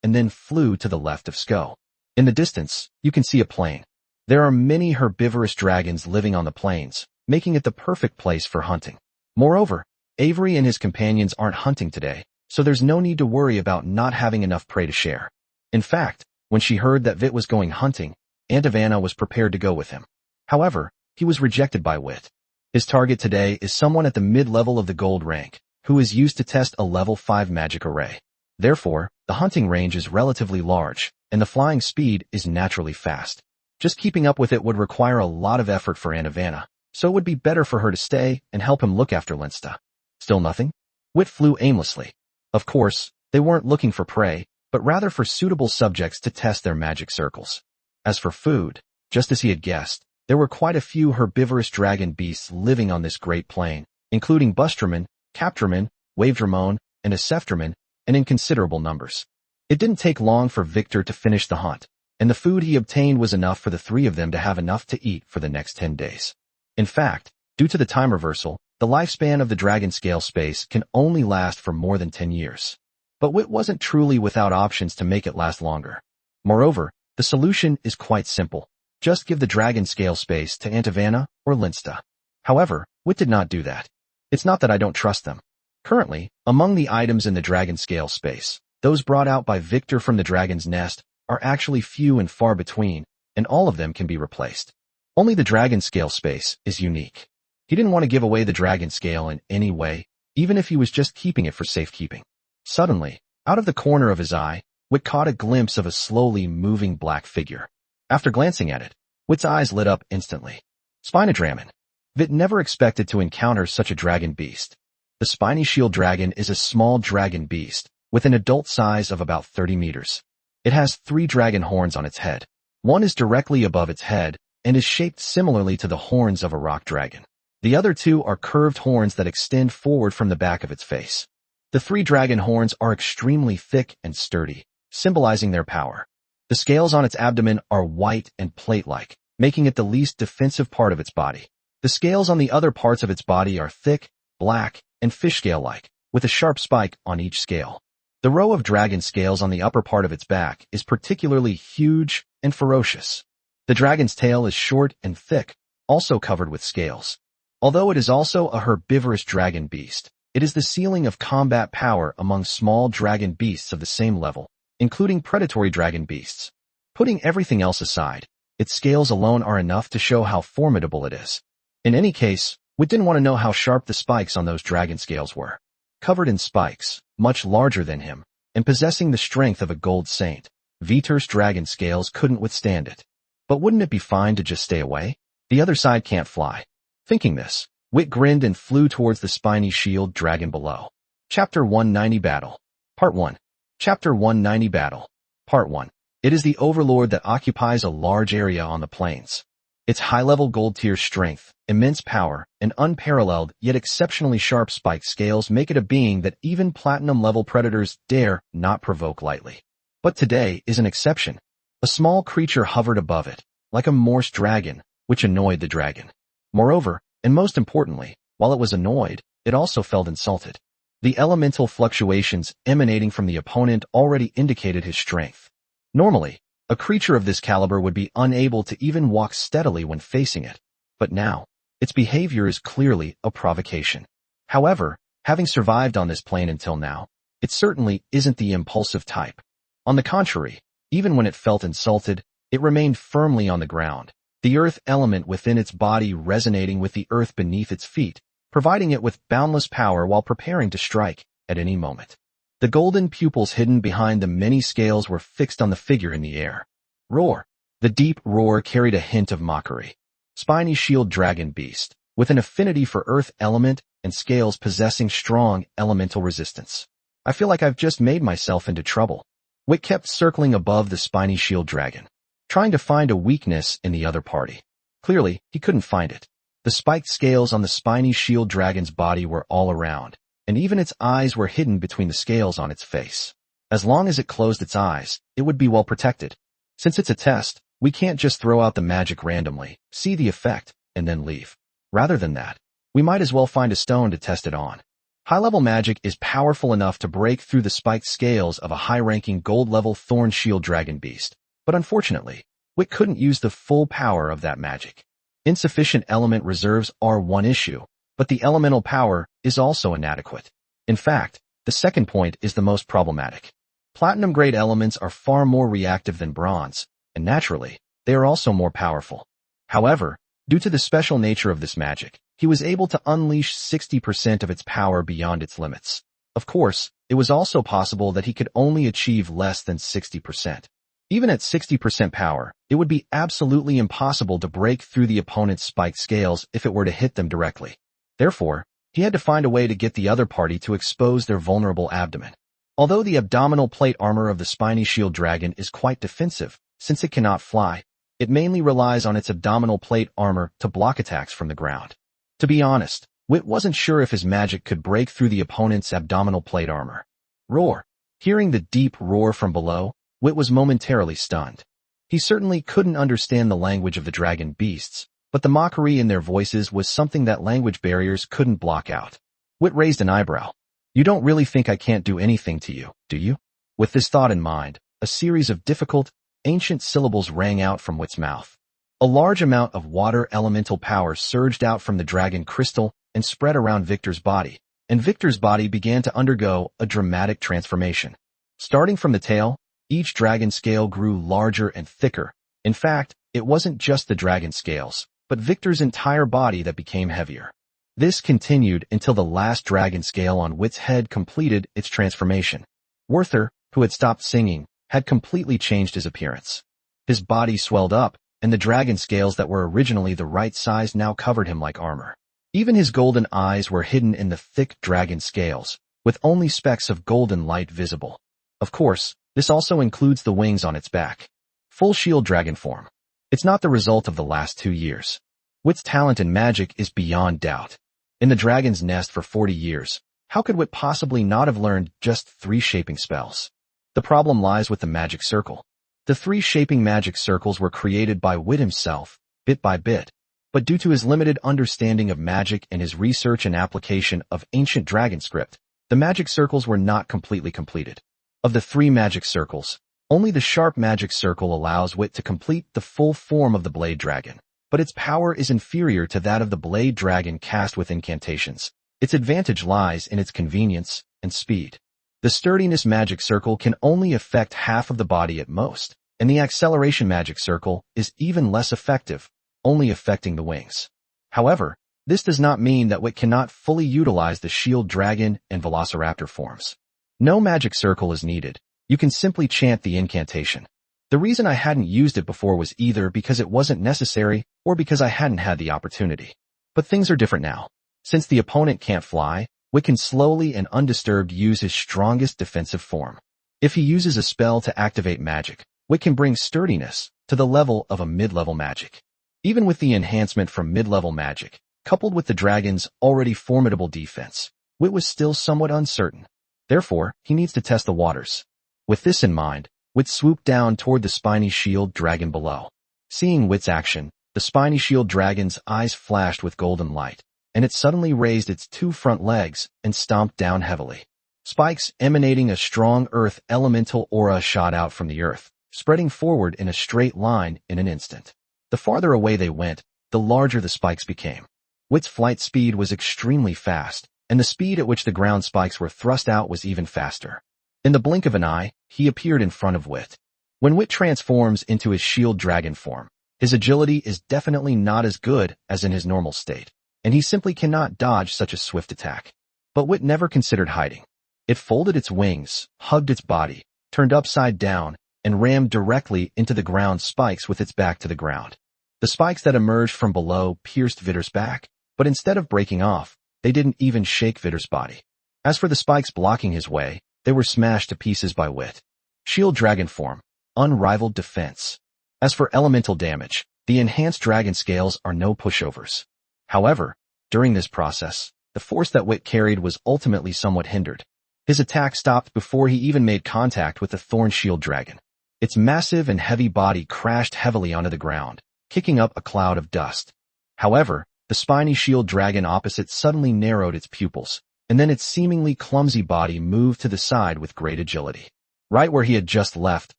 and then flew to the left of Sko. In the distance, you can see a plain. There are many herbivorous dragons living on the plains, making it the perfect place for hunting. Moreover, Avery and his companions aren't hunting today, so there's no need to worry about not having enough prey to share. In fact, when she heard that Vit was going hunting, Aunt Ivana was prepared to go with him. However, he was rejected by Wit. His target today is someone at the mid-level of the gold rank, who is used to test a level 5 magic array. Therefore, the hunting range is relatively large, and the flying speed is naturally fast. Just keeping up with it would require a lot of effort for Aunt Ivana, so it would be better for her to stay and help him look after Linsta. Still nothing? Wit flew aimlessly. Of course, they weren't looking for prey, but rather for suitable subjects to test their magic circles. As for food, just as he had guessed, there were quite a few herbivorous dragon beasts living on this great plain, including Busterman, Captraman, Wavedramon, and Acephtraman, and in considerable numbers. It didn't take long for Vittor to finish the hunt, and the food he obtained was enough for the three of them to have enough to eat for the next 10 days. In fact, due to the time reversal, the lifespan of the dragon scale space can only last for more than 10 years. But Wit wasn't truly without options to make it last longer. Moreover, the solution is quite simple. Just give the dragon scale space to Aunt Ivana or Linsta. However, Wit did not do that. It's not that I don't trust them. Currently, among the items in the dragon scale space, those brought out by Vittor from the dragon's nest are actually few and far between, and all of them can be replaced. Only the dragon scale space is unique. He didn't want to give away the dragon scale in any way, even if he was just keeping it for safekeeping. Suddenly, out of the corner of his eye, Wit caught a glimpse of a slowly moving black figure. After glancing at it, Wit's eyes lit up instantly. Spinodragon. Vit never expected to encounter such a dragon beast. The spiny shield dragon is a small dragon beast, with an adult size of about 30 meters. It has 3 dragon horns on its head. One is directly above its head, and is shaped similarly to the horns of a rock dragon. The other 2 are curved horns that extend forward from the back of its face. The 3 dragon horns are extremely thick and sturdy, symbolizing their power. The scales on its abdomen are white and plate-like, making it the least defensive part of its body. The scales on the other parts of its body are thick, black, and fish scale-like, with a sharp spike on each scale. The row of dragon scales on the upper part of its back is particularly huge and ferocious. The dragon's tail is short and thick, also covered with scales. Although it is also a herbivorous dragon beast, it is the ceiling of combat power among small dragon beasts of the same level, including predatory dragon beasts. Putting everything else aside, its scales alone are enough to show how formidable it is. In any case, Wit didn't want to know how sharp the spikes on those dragon scales were. Covered in spikes, much larger than him, and possessing the strength of a gold saint, Vittor's dragon scales couldn't withstand it. But wouldn't it be fine to just stay away? The other side can't fly. Thinking this, Wit grinned and flew towards the spiny shield dragon below. Chapter 190 Battle. Part 1. Chapter 190 Battle. Part 1. It is the overlord that occupies a large area on the plains. Its high-level gold-tier strength, immense power, and unparalleled yet exceptionally sharp spiked scales make it a being that even platinum-level predators dare not provoke lightly. But today is an exception. A small creature hovered above it, like a Morse dragon, which annoyed the dragon. Moreover, and most importantly, while it was annoyed, it also felt insulted. The elemental fluctuations emanating from the opponent already indicated his strength. Normally, a creature of this caliber would be unable to even walk steadily when facing it, but now, its behavior is clearly a provocation. However, having survived on this plane until now, it certainly isn't the impulsive type. On the contrary, even when it felt insulted, it remained firmly on the ground, the earth element within its body resonating with the earth beneath its feet, providing it with boundless power while preparing to strike at any moment. The golden pupils hidden behind the many scales were fixed on the figure in the air. Roar. The deep roar carried a hint of mockery. Spiny shield dragon beast, with an affinity for earth element and scales possessing strong elemental resistance. I feel like I've just made myself into trouble. Wit kept circling above the spiny shield dragon, trying to find a weakness in the other party. Clearly, he couldn't find it. The spiked scales on the spiny shield dragon's body were all around, and even its eyes were hidden between the scales on its face. As long as it closed its eyes, it would be well protected. Since it's a test, we can't just throw out the magic randomly, see the effect, and then leave. Rather than that, we might as well find a stone to test it on. High-level magic is powerful enough to break through the spiked scales of a high-ranking gold-level thorn shield dragon beast, but unfortunately, Wit couldn't use the full power of that magic. Insufficient element reserves are one issue, but the elemental power is also inadequate. In fact, The second point is the most problematic. Platinum-grade elements are far more reactive than bronze, and naturally, they are also more powerful. However, due to the special nature of this magic, he was able to unleash 60% of its power beyond its limits. Of course, it was also possible that he could only achieve less than 60%. Even at 60% power, it would be absolutely impossible to break through the opponent's spiked scales if it were to hit them directly. Therefore, he had to find a way to get the other party to expose their vulnerable abdomen. Although the abdominal plate armor of the spiny shield dragon is quite defensive, since it cannot fly, it mainly relies on its abdominal plate armor to block attacks from the ground. To be honest, Wit wasn't sure if his magic could break through the opponent's abdominal plate armor. Roar! Hearing the deep roar from below, Wit was momentarily stunned. He certainly couldn't understand the language of the dragon beasts, but the mockery in their voices was something that language barriers couldn't block out. Wit raised an eyebrow. You don't really think I can't do anything to you, do you? With this thought in mind, a series of difficult, ancient syllables rang out from Wit's mouth. A large amount of water elemental power surged out from the dragon crystal and spread around Victor's body, and Victor's body began to undergo a dramatic transformation. Starting from the tail, each dragon scale grew larger and thicker. In fact, it wasn't just the dragon scales, but Victor's entire body that became heavier. This continued until the last dragon scale on Wit's head completed its transformation. Werther, who had stopped singing, had completely changed his appearance. His body swelled up, and the dragon scales that were originally the right size now covered him like armor. Even his golden eyes were hidden in the thick dragon scales, with only specks of golden light visible. Of course, this also includes the wings on its back. Full shield dragon form. It's not the result of the last 2 years. Wit's talent in magic is beyond doubt. In the dragon's nest for 40 years, how could Wit possibly not have learned just 3 shaping spells? The problem lies with the magic circle. The 3 shaping magic circles were created by Wit himself, bit by bit, but due to his limited understanding of magic and his research and application of ancient dragon script, the magic circles were not completely completed. Of the 3 magic circles, only the sharp magic circle allows Wit to complete the full form of the blade dragon, but its power is inferior to that of the blade dragon cast with incantations. Its advantage lies in its convenience and speed. The sturdiness magic circle can only affect half of the body at most, and the acceleration magic circle is even less effective, only affecting the wings. However, this does not mean that Wit cannot fully utilize the shield dragon and velociraptor forms. No magic circle is needed. You can simply chant the incantation. The reason I hadn't used it before was either because it wasn't necessary or because I hadn't had the opportunity. But things are different now. Since the opponent can't fly, Wit can slowly and undisturbed use his strongest defensive form. If he uses a spell to activate magic, Wit can bring sturdiness to the level of a mid-level magic. Even with the enhancement from mid-level magic, coupled with the dragon's already formidable defense, Wit was still somewhat uncertain. Therefore, he needs to test the waters. With this in mind, Wit swooped down toward the spiny shield dragon below. Seeing Wit's action, the spiny shield dragon's eyes flashed with golden light, and it suddenly raised its 2 front legs and stomped down heavily. Spikes emanating a strong earth elemental aura shot out from the earth, spreading forward in a straight line in an instant. The farther away they went, the larger the spikes became. Wit's flight speed was extremely fast, and the speed at which the ground spikes were thrust out was even faster. In the blink of an eye, he appeared in front of Wit. When Wit transforms into his shield dragon form, his agility is definitely not as good as in his normal state, and he simply cannot dodge such a swift attack. But Wit never considered hiding. It folded its wings, hugged its body, turned upside down, and rammed directly into the ground spikes with its back to the ground. The spikes that emerged from below pierced Vittor's back, but instead of breaking off, they didn't even shake Vittor's body. As for the spikes blocking his way, they were smashed to pieces by Wit. Shield dragon form, unrivaled defense. As for elemental damage, the enhanced dragon scales are no pushovers. However, during this process, the force that Wit carried was ultimately somewhat hindered. His attack stopped before he even made contact with the thorn shield dragon. Its massive and heavy body crashed heavily onto the ground, kicking up a cloud of dust. However, the spiny shield dragon opposite suddenly narrowed its pupils, and then its seemingly clumsy body moved to the side with great agility. Right where he had just left,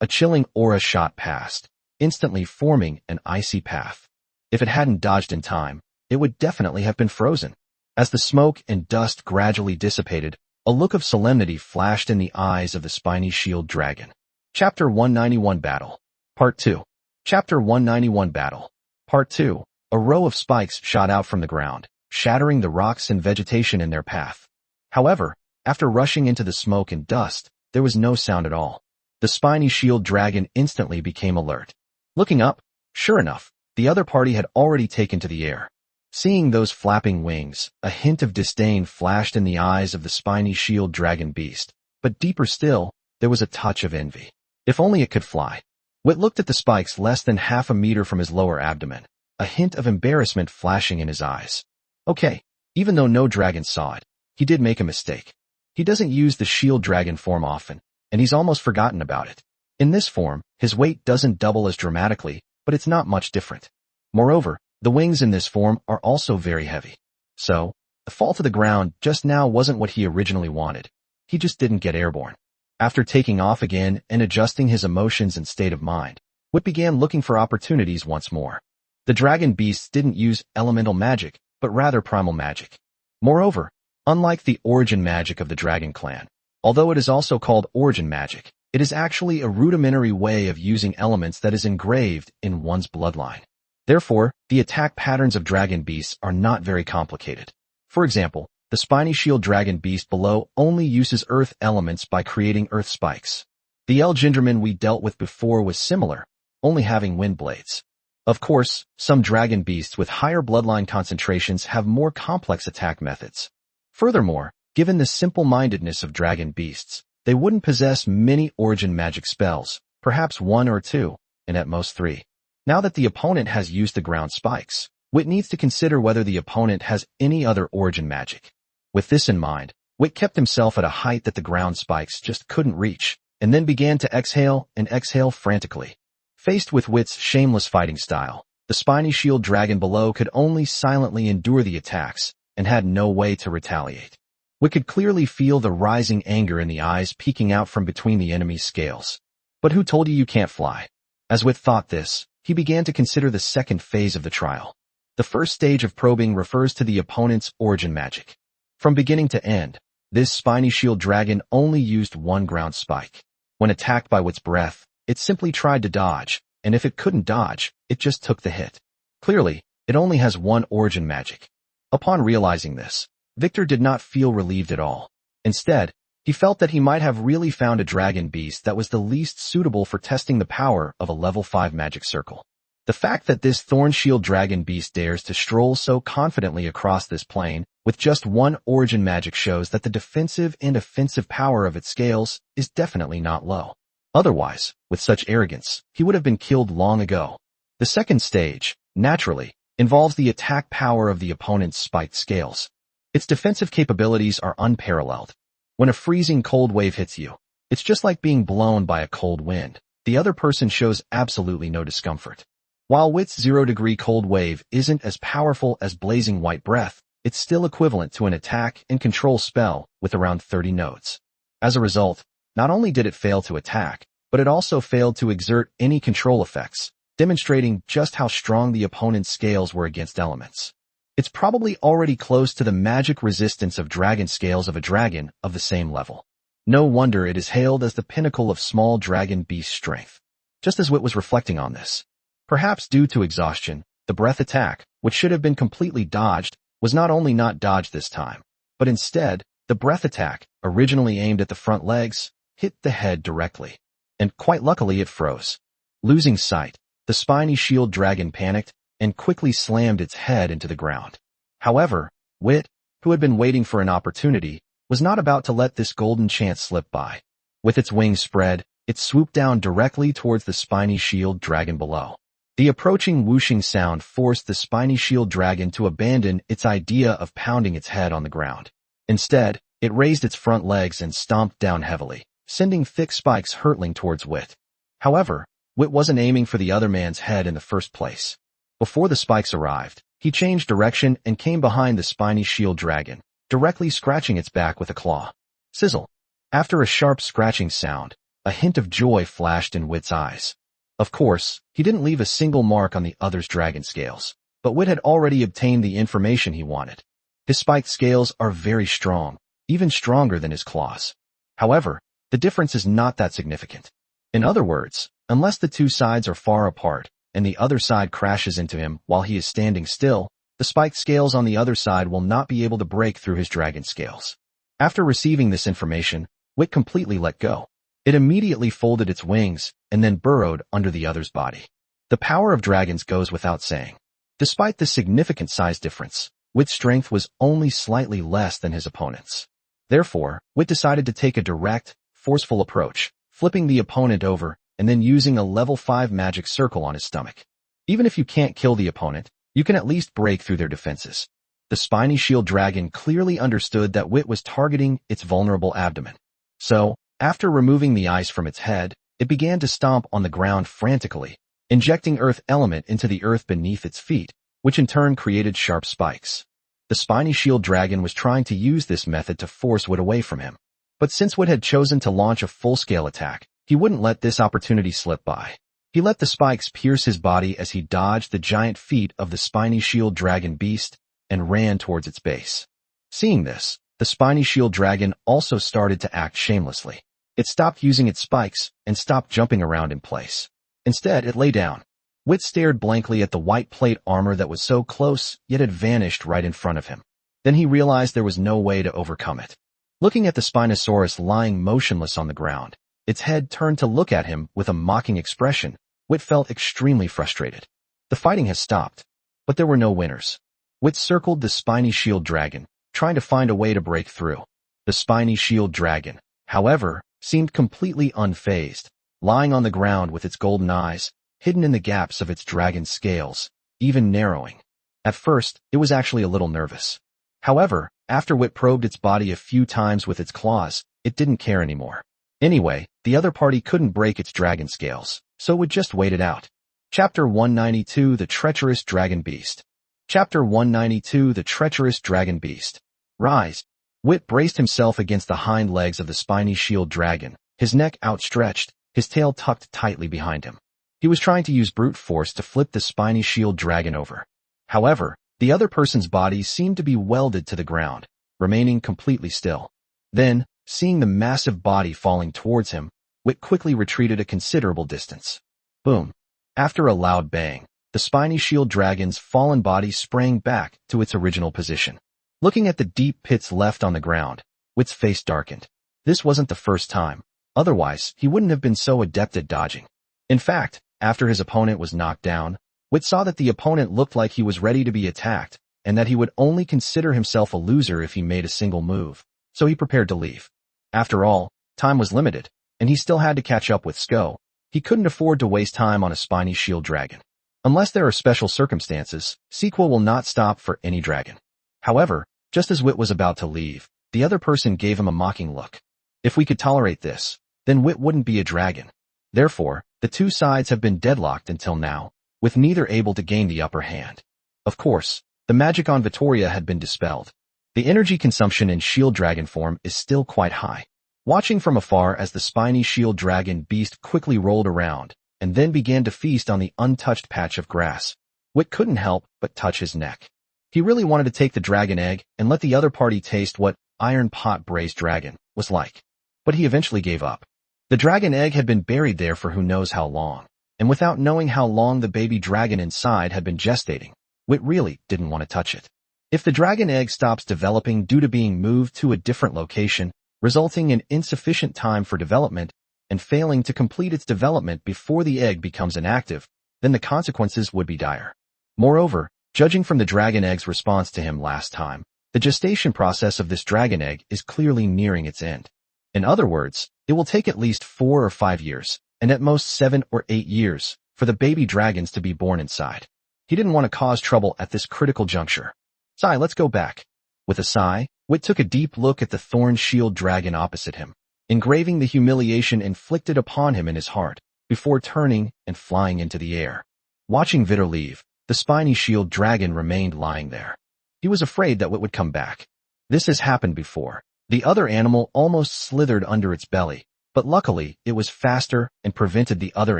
a chilling aura shot past, instantly forming an icy path. If it hadn't dodged in time, it would definitely have been frozen. As the smoke and dust gradually dissipated, A look of solemnity flashed in the eyes of the spiny shield dragon. Chapter 191 Battle. Part 2. Chapter 191 Battle. Part 2. A row of spikes shot out from the ground, shattering the rocks and vegetation in their path. However, after rushing into the smoke and dust, there was no sound at all. The spiny shield dragon instantly became alert. Looking up, sure enough, the other party had already taken to the air. Seeing those flapping wings, a hint of disdain flashed in the eyes of the spiny shield dragon beast, but deeper still, there was a touch of envy. If only it could fly. Witt looked at the spikes less than half a meter from his lower abdomen, a hint of embarrassment flashing in his eyes. Okay, even though no dragon saw it, he did make a mistake. He doesn't use the shield dragon form often, and he's almost forgotten about it. In this form, his weight doesn't double as dramatically, but it's not much different. Moreover, the wings in this form are also very heavy. So, the fall to the ground just now wasn't what he originally wanted. He just didn't get airborne. After taking off again and adjusting his emotions and state of mind, Witt began looking for opportunities once more. The dragon beasts didn't use elemental magic, but rather primal magic. Moreover, unlike the origin magic of the dragon clan, although it is also called origin magic, it is actually a rudimentary way of using elements that is engraved in one's bloodline. Therefore, the attack patterns of dragon beasts are not very complicated. For example, the spiny shield dragon beast below only uses earth elements by creating earth spikes. The Elgenderman we dealt with before was similar, only having wind blades. Of course, some dragon beasts with higher bloodline concentrations have more complex attack methods. Furthermore, given the simple-mindedness of dragon beasts, they wouldn't possess many origin magic spells, perhaps 1 or 2, and at most 3. Now that the opponent has used the ground spikes, Witt needs to consider whether the opponent has any other origin magic. With this in mind, Witt kept himself at a height that the ground spikes just couldn't reach, and then began to exhale and exhale frantically. Faced with Witt's shameless fighting style, the spiny shield dragon below could only silently endure the attacks and had no way to retaliate. Witt could clearly feel the rising anger in the eyes peeking out from between the enemy's scales. But who told you can't fly? As Witt thought this, he began to consider the second phase of the trial. The first stage of probing refers to the opponent's origin magic. From beginning to end, this spiny shield dragon only used one ground spike. When attacked by Witt's breath, it simply tried to dodge, and if it couldn't dodge, it just took the hit. Clearly, it only has one origin magic. Upon realizing this, Vittor did not feel relieved at all. Instead, he felt that he might have really found a dragon beast that was the least suitable for testing the power of a level 5 magic circle. The fact that this thorn shield dragon beast dares to stroll so confidently across this plane with just one origin magic shows that the defensive and offensive power of its scales is definitely not low. Otherwise, with such arrogance, he would have been killed long ago. The second stage, naturally, involves the attack power of the opponent's spiked scales. Its defensive capabilities are unparalleled. When a freezing cold wave hits you, it's just like being blown by a cold wind. The other person shows absolutely no discomfort. While Witt's 0-degree cold wave isn't as powerful as blazing white breath, it's still equivalent to an attack and control spell with around 30 nodes. As a result, not only did it fail to attack, but it also failed to exert any control effects, demonstrating just how strong the opponent's scales were against elements. It's probably already close to the magic resistance of dragon scales of a dragon of the same level. No wonder it is hailed as the pinnacle of small dragon beast strength. Just as Witt was reflecting on this, perhaps due to exhaustion, the breath attack, which should have been completely dodged, was not only not dodged this time, but instead, the breath attack, originally aimed at the front legs, hit the head directly. And quite luckily it froze. Losing sight, the spiny shield dragon panicked and quickly slammed its head into the ground. However, Witt, who had been waiting for an opportunity, was not about to let this golden chance slip by. With its wings spread, it swooped down directly towards the spiny shield dragon below. The approaching whooshing sound forced the spiny shield dragon to abandon its idea of pounding its head on the ground. Instead, it raised its front legs and stomped down heavily, sending thick spikes hurtling towards Witt. However, Witt wasn't aiming for the other man's head in the first place. Before the spikes arrived, he changed direction and came behind the spiny shield dragon, directly scratching its back with a claw. Sizzle. After a sharp scratching sound, a hint of joy flashed in Witt's eyes. Of course, he didn't leave a single mark on the other's dragon scales, but Witt had already obtained the information he wanted. His spiked scales are very strong, even stronger than his claws. However, the difference is not that significant. In other words, unless the two sides are far apart and the other side crashes into him while he is standing still, the spiked scales on the other side will not be able to break through his dragon scales. After receiving this information, Wit completely let go. It immediately folded its wings and then burrowed under the other's body. The power of dragons goes without saying. Despite this significant size difference, Wit's strength was only slightly less than his opponent's. Therefore, Wit decided to take a direct, forceful approach, flipping the opponent over and then using a level 5 magic circle on his stomach. Even if you can't kill the opponent, you can at least break through their defenses. The spiny shield dragon clearly understood that Wit was targeting its vulnerable abdomen. So, after removing the ice from its head, it began to stomp on the ground frantically, injecting earth element into the earth beneath its feet, which in turn created sharp spikes. The spiny shield dragon was trying to use this method to force Wit away from him. But since Wit had chosen to launch a full-scale attack, he wouldn't let this opportunity slip by. He let the spikes pierce his body as he dodged the giant feet of the spiny shield dragon beast and ran towards its base. Seeing this, the spiny shield dragon also started to act shamelessly. It stopped using its spikes and stopped jumping around in place. Instead, it lay down. Wit stared blankly at the white plate armor that was so close, yet had vanished right in front of him. Then he realized there was no way to overcome it. Looking at the Spinosaurus lying motionless on the ground, its head turned to look at him with a mocking expression, Wit felt extremely frustrated. The fighting has stopped, but there were no winners. Wit circled the spiny shield dragon, trying to find a way to break through. The spiny shield dragon, however, seemed completely unfazed, lying on the ground with its golden eyes, hidden in the gaps of its dragon scales, even narrowing. At first, it was actually a little nervous. However, after Wit probed its body a few times with its claws, it didn't care anymore. Anyway, the other party couldn't break its dragon scales, so it would just wait it out. Chapter 192 The Treacherous Dragon Beast. Chapter 192 The Treacherous Dragon Beast. Rise. Wit braced himself against the hind legs of the spiny shield dragon, his neck outstretched, his tail tucked tightly behind him. He was trying to use brute force to flip the spiny shield dragon over. However, the other person's body seemed to be welded to the ground, remaining completely still. Then, seeing the massive body falling towards him, Wit quickly retreated a considerable distance. Boom. After a loud bang, the spiny shield dragon's fallen body sprang back to its original position. Looking at the deep pits left on the ground, Wit's face darkened. This wasn't the first time. Otherwise, he wouldn't have been so adept at dodging. In fact, after his opponent was knocked down, Wit saw that the opponent looked like he was ready to be attacked, and that he would only consider himself a loser if he made a single move, so he prepared to leave. After all, time was limited, and he still had to catch up with Sko. He couldn't afford to waste time on a spiny shield dragon. Unless there are special circumstances, sequel will not stop for any dragon. However, just as Wit was about to leave, the other person gave him a mocking look. If we could tolerate this, then Wit wouldn't be a dragon. Therefore, the two sides have been deadlocked until now, with neither able to gain the upper hand. Of course, the magic on Vittoria had been dispelled. The energy consumption in shield dragon form is still quite high. Watching from afar as the spiny shield dragon beast quickly rolled around, and then began to feast on the untouched patch of grass, Wit couldn't help but touch his neck. He really wanted to take the dragon egg and let the other party taste what iron pot braised dragon was like. But he eventually gave up. The dragon egg had been buried there for who knows how long, and without knowing how long the baby dragon inside had been gestating, Wit really didn't want to touch it. If the dragon egg stops developing due to being moved to a different location, resulting in insufficient time for development, and failing to complete its development before the egg becomes inactive, then the consequences would be dire. Moreover, judging from the dragon egg's response to him last time, the gestation process of this dragon egg is clearly nearing its end. In other words, it will take at least 4 or 5 years, and at most 7 or 8 years, for the baby dragons to be born inside. He didn't want to cause trouble at this critical juncture. Sigh, let's go back. With a sigh, Wit took a deep look at the thorn shield dragon opposite him, engraving the humiliation inflicted upon him in his heart, before turning and flying into the air. Watching Vittor leave, the spiny shield dragon remained lying there. He was afraid that Wit would come back. This has happened before. The other animal almost slithered under its belly, but luckily it was faster and prevented the other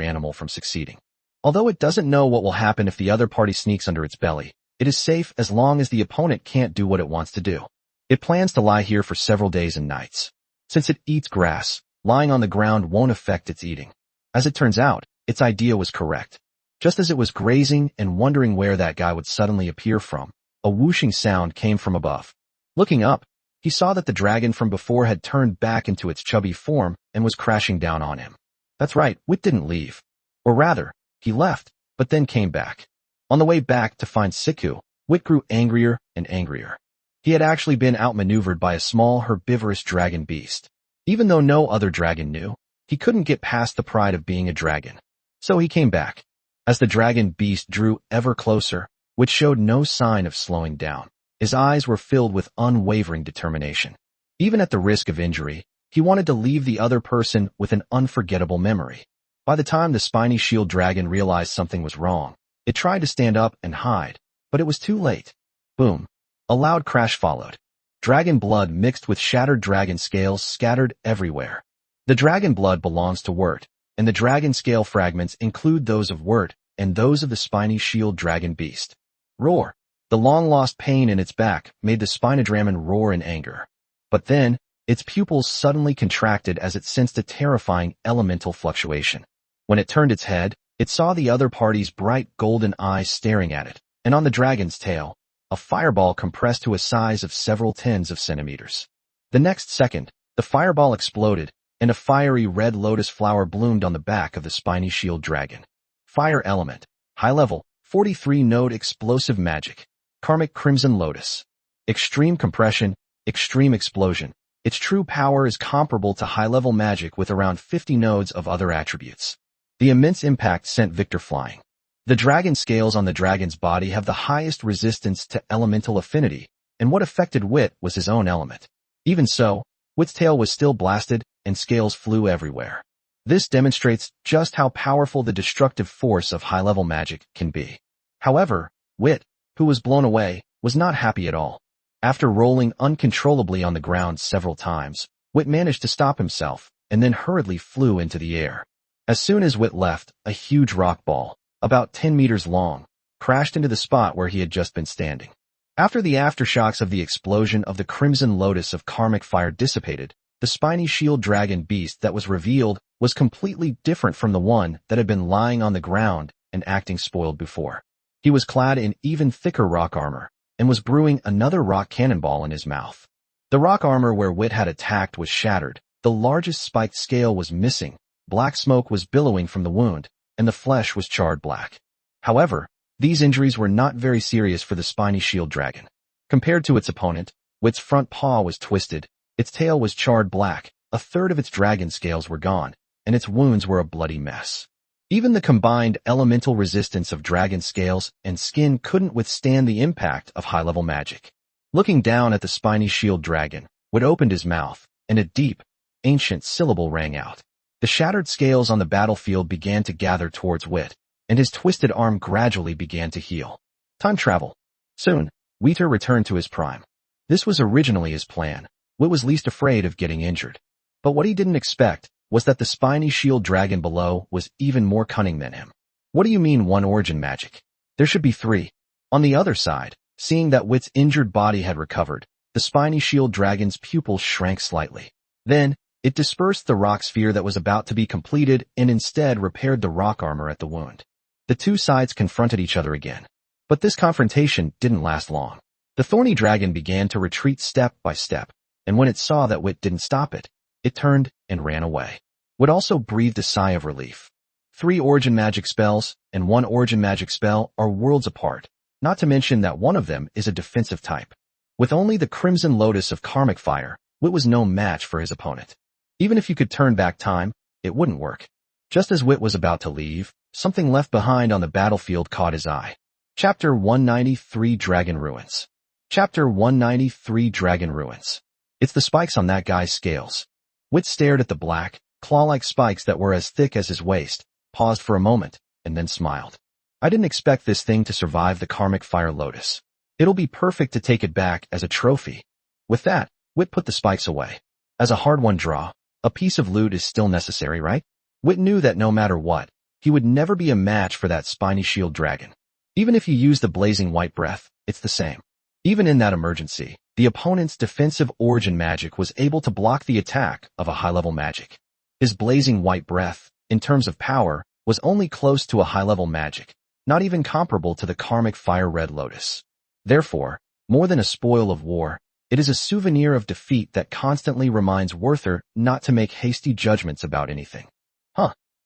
animal from succeeding. Although it doesn't know what will happen if the other party sneaks under its belly, it is safe as long as the opponent can't do what it wants to do. It plans to lie here for several days and nights. Since it eats grass, lying on the ground won't affect its eating. As it turns out, its idea was correct. Just as it was grazing and wondering where that guy would suddenly appear from, a whooshing sound came from above. Looking up, he saw that the dragon from before had turned back into its chubby form and was crashing down on him. That's right, Wit didn't leave. Or rather, he left, but then came back. On the way back to find Siku, Wit grew angrier and angrier. He had actually been outmaneuvered by a small herbivorous dragon beast. Even though no other dragon knew, he couldn't get past the pride of being a dragon. So he came back. As the dragon beast drew ever closer, Wit showed no sign of slowing down. His eyes were filled with unwavering determination. Even at the risk of injury, he wanted to leave the other person with an unforgettable memory. By the time the spiny shield dragon realized something was wrong, it tried to stand up and hide, but it was too late. Boom. A loud crash followed. Dragon blood mixed with shattered dragon scales scattered everywhere. The dragon blood belongs to Wirt, and the dragon scale fragments include those of Wirt and those of the spiny shield dragon beast. Roar. The long-lost pain in its back made the Spinodragon roar in anger. But then, its pupils suddenly contracted as it sensed a terrifying elemental fluctuation. When it turned its head, it saw the other party's bright golden eyes staring at it, and on the dragon's tail, a fireball compressed to a size of several tens of centimeters. The next second, the fireball exploded, and a fiery red lotus flower bloomed on the back of the spiny shield dragon. Fire element, high level, 43-node explosive magic. Karmic Crimson Lotus. Extreme compression, extreme explosion. Its true power is comparable to high-level magic with around 50 nodes of other attributes. The immense impact sent Vittor flying. The dragon scales on the dragon's body have the highest resistance to elemental affinity, and what affected Wit was his own element. Even so, Wit's tail was still blasted, and scales flew everywhere. This demonstrates just how powerful the destructive force of high-level magic can be. However, Wit, who was blown away, was not happy at all. After rolling uncontrollably on the ground several times, Wit managed to stop himself, and then hurriedly flew into the air. As soon as Wit left, a huge rock ball, about 10 meters long, crashed into the spot where he had just been standing. After the aftershocks of the explosion of the Crimson Lotus of karmic fire dissipated, the spiny shield dragon beast that was revealed was completely different from the one that had been lying on the ground and acting spoiled before. He was clad in even thicker rock armor, and was brewing another rock cannonball in his mouth. The rock armor where Wit had attacked was shattered, the largest spiked scale was missing, black smoke was billowing from the wound, and the flesh was charred black. However, these injuries were not very serious for the spiny shield dragon. Compared to its opponent, Wit's front paw was twisted, its tail was charred black, a third of its dragon scales were gone, and its wounds were a bloody mess. Even the combined elemental resistance of dragon scales and skin couldn't withstand the impact of high-level magic. Looking down at the spiny shield dragon, Wit opened his mouth, and a deep, ancient syllable rang out. The shattered scales on the battlefield began to gather towards Wit, and his twisted arm gradually began to heal. Time travel. Soon, Vittor returned to his prime. This was originally his plan. Wit was least afraid of getting injured. But what he didn't expect was that the spiny shield dragon below was even more cunning than him. What do you mean one origin magic? There should be 3. On the other side, seeing that Wit's injured body had recovered, the spiny shield dragon's pupils shrank slightly. Then, it dispersed the rock sphere that was about to be completed and instead repaired the rock armor at the wound. The two sides confronted each other again. But this confrontation didn't last long. The thorny dragon began to retreat step by step, and when it saw that Wit didn't stop it, it turned and ran away. Wit also breathed a sigh of relief. 3 origin magic spells and 1 origin magic spell are worlds apart, not to mention that one of them is a defensive type. With only the Crimson Lotus of karmic fire, Wit was no match for his opponent. Even if you could turn back time, it wouldn't work. Just as Wit was about to leave, something left behind on the battlefield caught his eye. Chapter 193 Dragon Ruins. Chapter 193 Dragon Ruins. It's the spikes on that guy's scales. Wit stared at the black, claw-like spikes that were as thick as his waist, paused for a moment, and then smiled. I didn't expect this thing to survive the karmic fire lotus. It'll be perfect to take it back as a trophy. With that, Wit put the spikes away. As a hard-won draw, a piece of loot is still necessary, right? Wit knew that no matter what, he would never be a match for that spiny shield dragon. Even if you use the blazing white breath, it's the same. Even in that emergency, the opponent's defensive origin magic was able to block the attack of a high-level magic. His blazing white breath, in terms of power, was only close to a high-level magic, not even comparable to the karmic fire red lotus. Therefore, more than a spoil of war, it is a souvenir of defeat that constantly reminds Werther not to make hasty judgments about anything.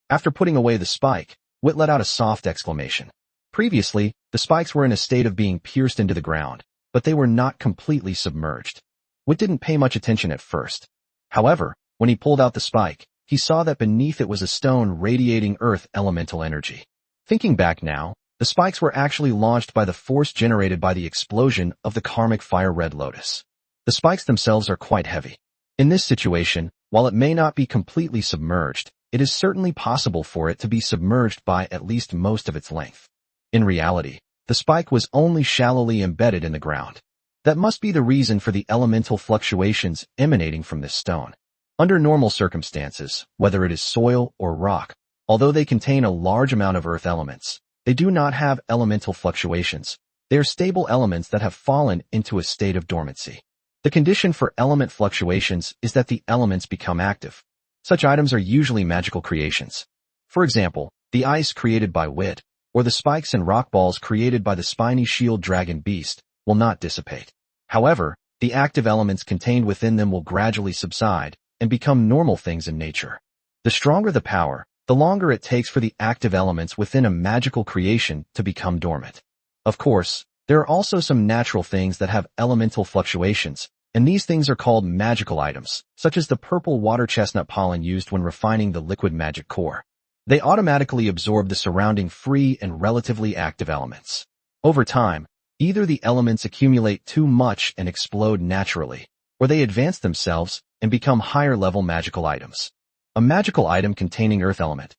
After putting away the spike, Witt let out a soft exclamation. Previously, the spikes were in a state of being pierced into the ground, but they were not completely submerged. Witt didn't pay much attention at first. However, when he pulled out the spike, he saw that beneath it was a stone radiating earth elemental energy. Thinking back now, the spikes were actually launched by the force generated by the explosion of the karmic fire red lotus. The spikes themselves are quite heavy. In this situation, while it may not be completely submerged, it is certainly possible for it to be submerged by at least most of its length. In reality, the spike was only shallowly embedded in the ground. That must be the reason for the elemental fluctuations emanating from this stone. Under normal circumstances, whether it is soil or rock, although they contain a large amount of earth elements, they do not have elemental fluctuations. They are stable elements that have fallen into a state of dormancy. The condition for element fluctuations is that the elements become active. Such items are usually magical creations. For example, the ice created by Witt, or the spikes and rock balls created by the spiny shield dragon beast, will not dissipate. However, the active elements contained within them will gradually subside and become normal things in nature. The stronger the power, the longer it takes for the active elements within a magical creation to become dormant. Of course, there are also some natural things that have elemental fluctuations, and these things are called magical items, such as the purple water chestnut pollen used when refining the liquid magic core. They automatically absorb the surrounding free and relatively active elements. Over time, either the elements accumulate too much and explode naturally, or they advance themselves and become higher-level magical items. A magical item containing earth element.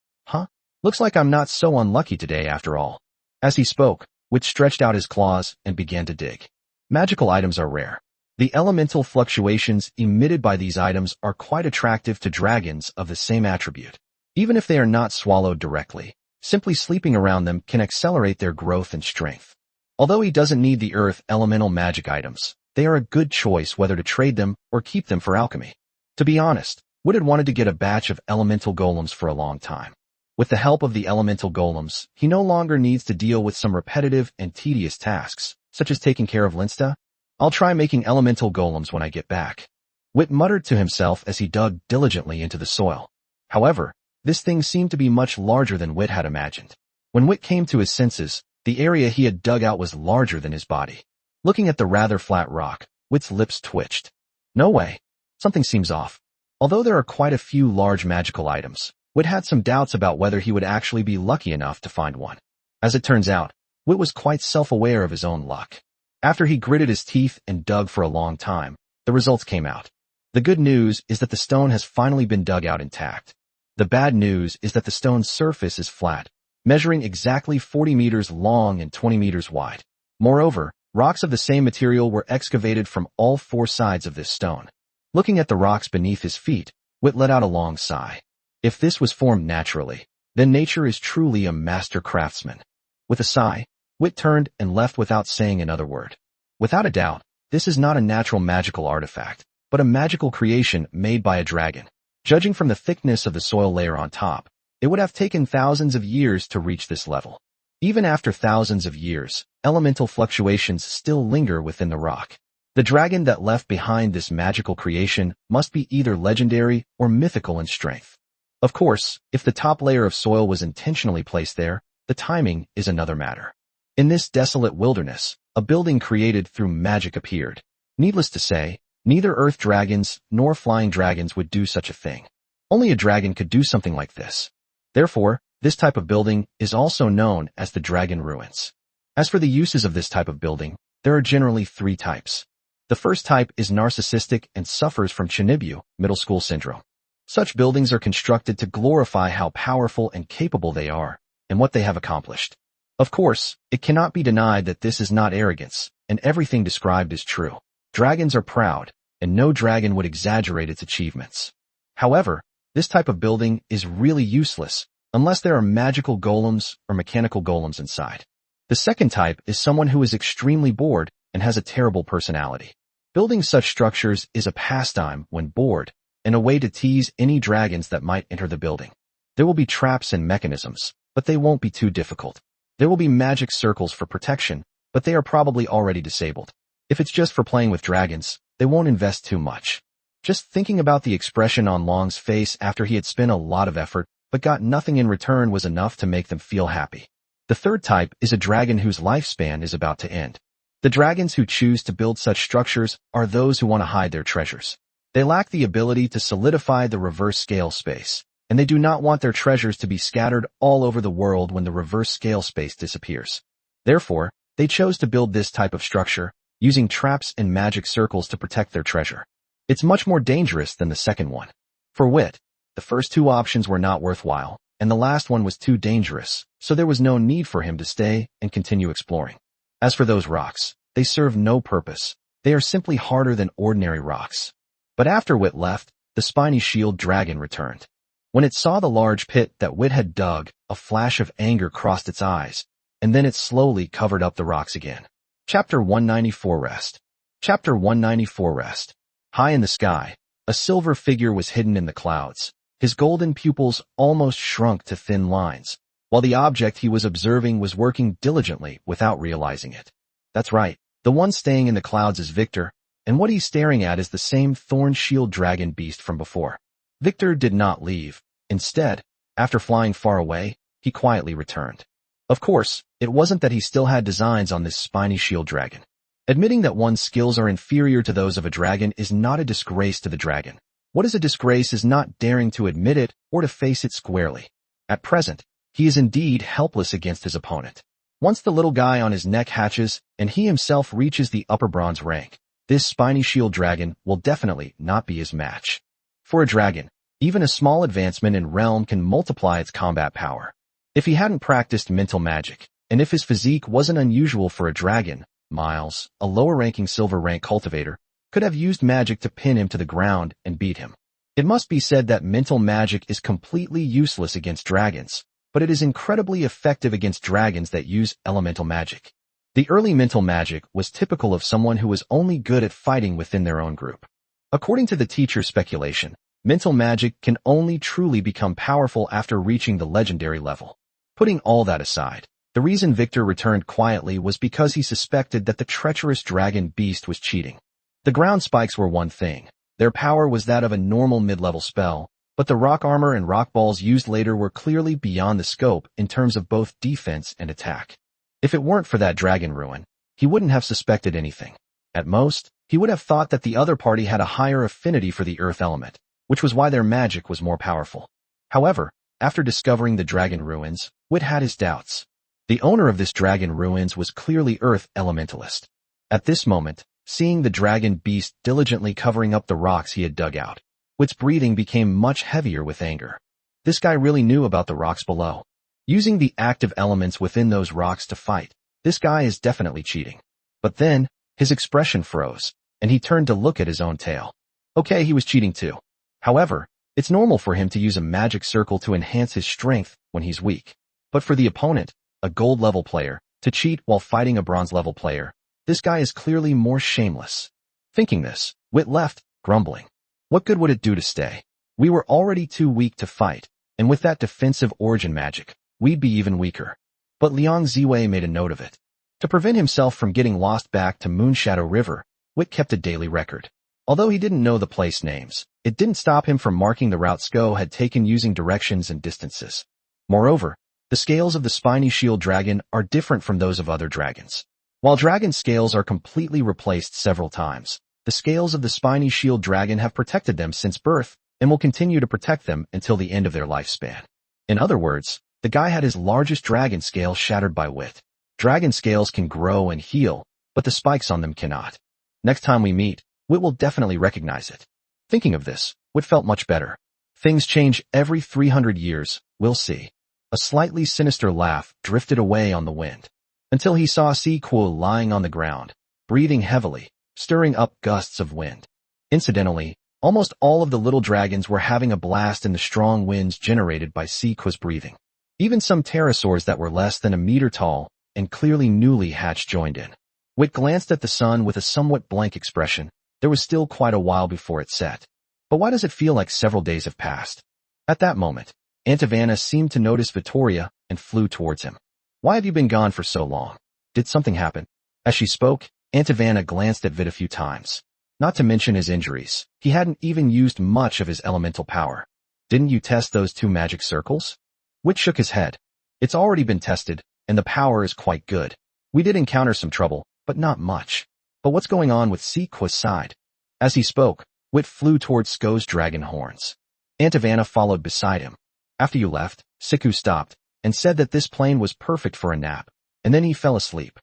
Looks like I'm not so unlucky today after all. As he spoke, Witt stretched out his claws and began to dig. Magical items are rare. The elemental fluctuations emitted by these items are quite attractive to dragons of the same attribute. Even if they are not swallowed directly, simply sleeping around them can accelerate their growth and strength. Although he doesn't need the earth elemental magic items, they are a good choice whether to trade them or keep them for alchemy. To be honest, Witt had wanted to get a batch of elemental golems for a long time. With the help of the elemental golems, he no longer needs to deal with some repetitive and tedious tasks, such as taking care of Linsta. I'll try making elemental golems when I get back. Witt muttered to himself as he dug diligently into the soil. However, this thing seemed to be much larger than Witt had imagined. When Witt came to his senses, the area he had dug out was larger than his body. Looking at the rather flat rock, Witt's lips twitched. No way. Something seems off. Although there are quite a few large magical items, Witt had some doubts about whether he would actually be lucky enough to find one. As it turns out, Witt was quite self-aware of his own luck. After he gritted his teeth and dug for a long time, the results came out. The good news is that the stone has finally been dug out intact. The bad news is that the stone's surface is flat, measuring exactly 40 meters long and 20 meters wide. Moreover, rocks of the same material were excavated from all four sides of this stone. Looking at the rocks beneath his feet, Witt let out a long sigh. If this was formed naturally, then nature is truly a master craftsman. With a sigh, Witt turned and left without saying another word. Without a doubt, this is not a natural magical artifact, but a magical creation made by a dragon. Judging from the thickness of the soil layer on top, it would have taken thousands of years to reach this level. Even after thousands of years, elemental fluctuations still linger within the rock. The dragon that left behind this magical creation must be either legendary or mythical in strength. Of course, if the top layer of soil was intentionally placed there, the timing is another matter. In this desolate wilderness, a building created through magic appeared. Needless to say, neither earth dragons nor flying dragons would do such a thing. Only a dragon could do something like this. Therefore, this type of building is also known as the dragon ruins. As for the uses of this type of building, there are generally three types. The first type is narcissistic and suffers from Chinibu, middle school syndrome. Such buildings are constructed to glorify how powerful and capable they are, and what they have accomplished. Of course, it cannot be denied that this is not arrogance, and everything described is true. Dragons are proud, and no dragon would exaggerate its achievements. However, this type of building is really useless, unless there are magical golems or mechanical golems inside. The second type is someone who is extremely bored and has a terrible personality. Building such structures is a pastime when bored, and a way to tease any dragons that might enter the building. There will be traps and mechanisms, but they won't be too difficult. There will be magic circles for protection, but they are probably already disabled. If it's just for playing with dragons, they won't invest too much. Just thinking about the expression on Long's face after he had spent a lot of effort but got nothing in return was enough to make them feel happy. The third type is a dragon whose lifespan is about to end. The dragons who choose to build such structures are those who want to hide their treasures. They lack the ability to solidify the reverse scale space, and they do not want their treasures to be scattered all over the world when the reverse scale space disappears. Therefore, they chose to build this type of structure, using traps and magic circles to protect their treasure. It's much more dangerous than the second one. For Wit, the first two options were not worthwhile, and the last one was too dangerous, so there was no need for him to stay and continue exploring. As for those rocks, they serve no purpose. They are simply harder than ordinary rocks. But after Wit left, the spiny shield dragon returned. When it saw the large pit that Wit had dug, a flash of anger crossed its eyes, and then it slowly covered up the rocks again. Chapter 194 Rest. Chapter 194 Rest. High in the sky, a silver figure was hidden in the clouds. His golden pupils almost shrunk to thin lines, while the object he was observing was working diligently without realizing it. That's right, the one staying in the clouds is Vittor, and what he's staring at is the same thorn shield dragon beast from before. Vittor did not leave. Instead, after flying far away, he quietly returned. Of course, it wasn't that he still had designs on this spiny shield dragon. Admitting that one's skills are inferior to those of a dragon is not a disgrace to the dragon. What is a disgrace is not daring to admit it or to face it squarely. At present, he is indeed helpless against his opponent. Once the little guy on his neck hatches and he himself reaches the upper bronze rank, this spiny shield dragon will definitely not be his match. For a dragon, even a small advancement in realm can multiply its combat power. If he hadn't practiced mental magic, and if his physique wasn't unusual for a dragon, Miles, a lower-ranking silver-rank cultivator, could have used magic to pin him to the ground and beat him. It must be said that mental magic is completely useless against dragons, but it is incredibly effective against dragons that use elemental magic. The early mental magic was typical of someone who was only good at fighting within their own group. According to the teacher's speculation, mental magic can only truly become powerful after reaching the legendary level. Putting all that aside, the reason Vittor returned quietly was because he suspected that the treacherous dragon beast was cheating. The ground spikes were one thing. Their power was that of a normal mid-level spell, but the rock armor and rock balls used later were clearly beyond the scope in terms of both defense and attack. If it weren't for that dragon ruin, he wouldn't have suspected anything. At most, he would have thought that the other party had a higher affinity for the earth element, which was why their magic was more powerful. However, after discovering the dragon ruins, Wit had his doubts. The owner of this dragon ruins was clearly Earth Elementalist. At this moment, seeing the dragon beast diligently covering up the rocks he had dug out, Wit's breathing became much heavier with anger. This guy really knew about the rocks below. Using the active elements within those rocks to fight, this guy is definitely cheating. But then, his expression froze, and he turned to look at his own tail. Okay, he was cheating too. However, it's normal for him to use a magic circle to enhance his strength when he's weak. But for the opponent, a gold-level player, to cheat while fighting a bronze-level player, this guy is clearly more shameless. Thinking this, Wit left, grumbling. What good would it do to stay? We were already too weak to fight, and with that defensive origin magic, we'd be even weaker. But Liang Ziwei made a note of it. To prevent himself from getting lost back to Moonshadow River, Wit kept a daily record. Although he didn't know the place names, it didn't stop him from marking the route Sko had taken using directions and distances. Moreover, the scales of the spiny shield dragon are different from those of other dragons. While dragon scales are completely replaced several times, the scales of the spiny shield dragon have protected them since birth and will continue to protect them until the end of their lifespan. In other words, the guy had his largest dragon scale shattered by Wit. Dragon scales can grow and heal, but the spikes on them cannot. Next time we meet, Wit will definitely recognize it. Thinking of this, Wit felt much better. Things change every 300 years, we'll see. A slightly sinister laugh drifted away on the wind, until he saw Sequel lying on the ground, breathing heavily, stirring up gusts of wind. Incidentally, almost all of the little dragons were having a blast in the strong winds generated by Sequel's breathing. Even some pterosaurs that were less than a meter tall and clearly newly hatched joined in. Wit glanced at the sun with a somewhat blank expression, There was still quite a while before it set. But why does it feel like several days have passed? At that moment, Aunt Ivana seemed to notice Vittoria and flew towards him. Why have you been gone for so long? Did something happen? As she spoke, Aunt Ivana glanced at Vit a few times. Not to mention his injuries, he hadn't even used much of his elemental power. Didn't you test those 2 magic circles? Wit shook his head. It's already been tested, and the power is quite good. We did encounter some trouble, but not much. But what's going on with Sequa's side? As he spoke, Wit flew towards Sko's dragon horns. Aunt Ivana followed beside him. After you left, Siku stopped, and said that this plane was perfect for a nap, and then he fell asleep.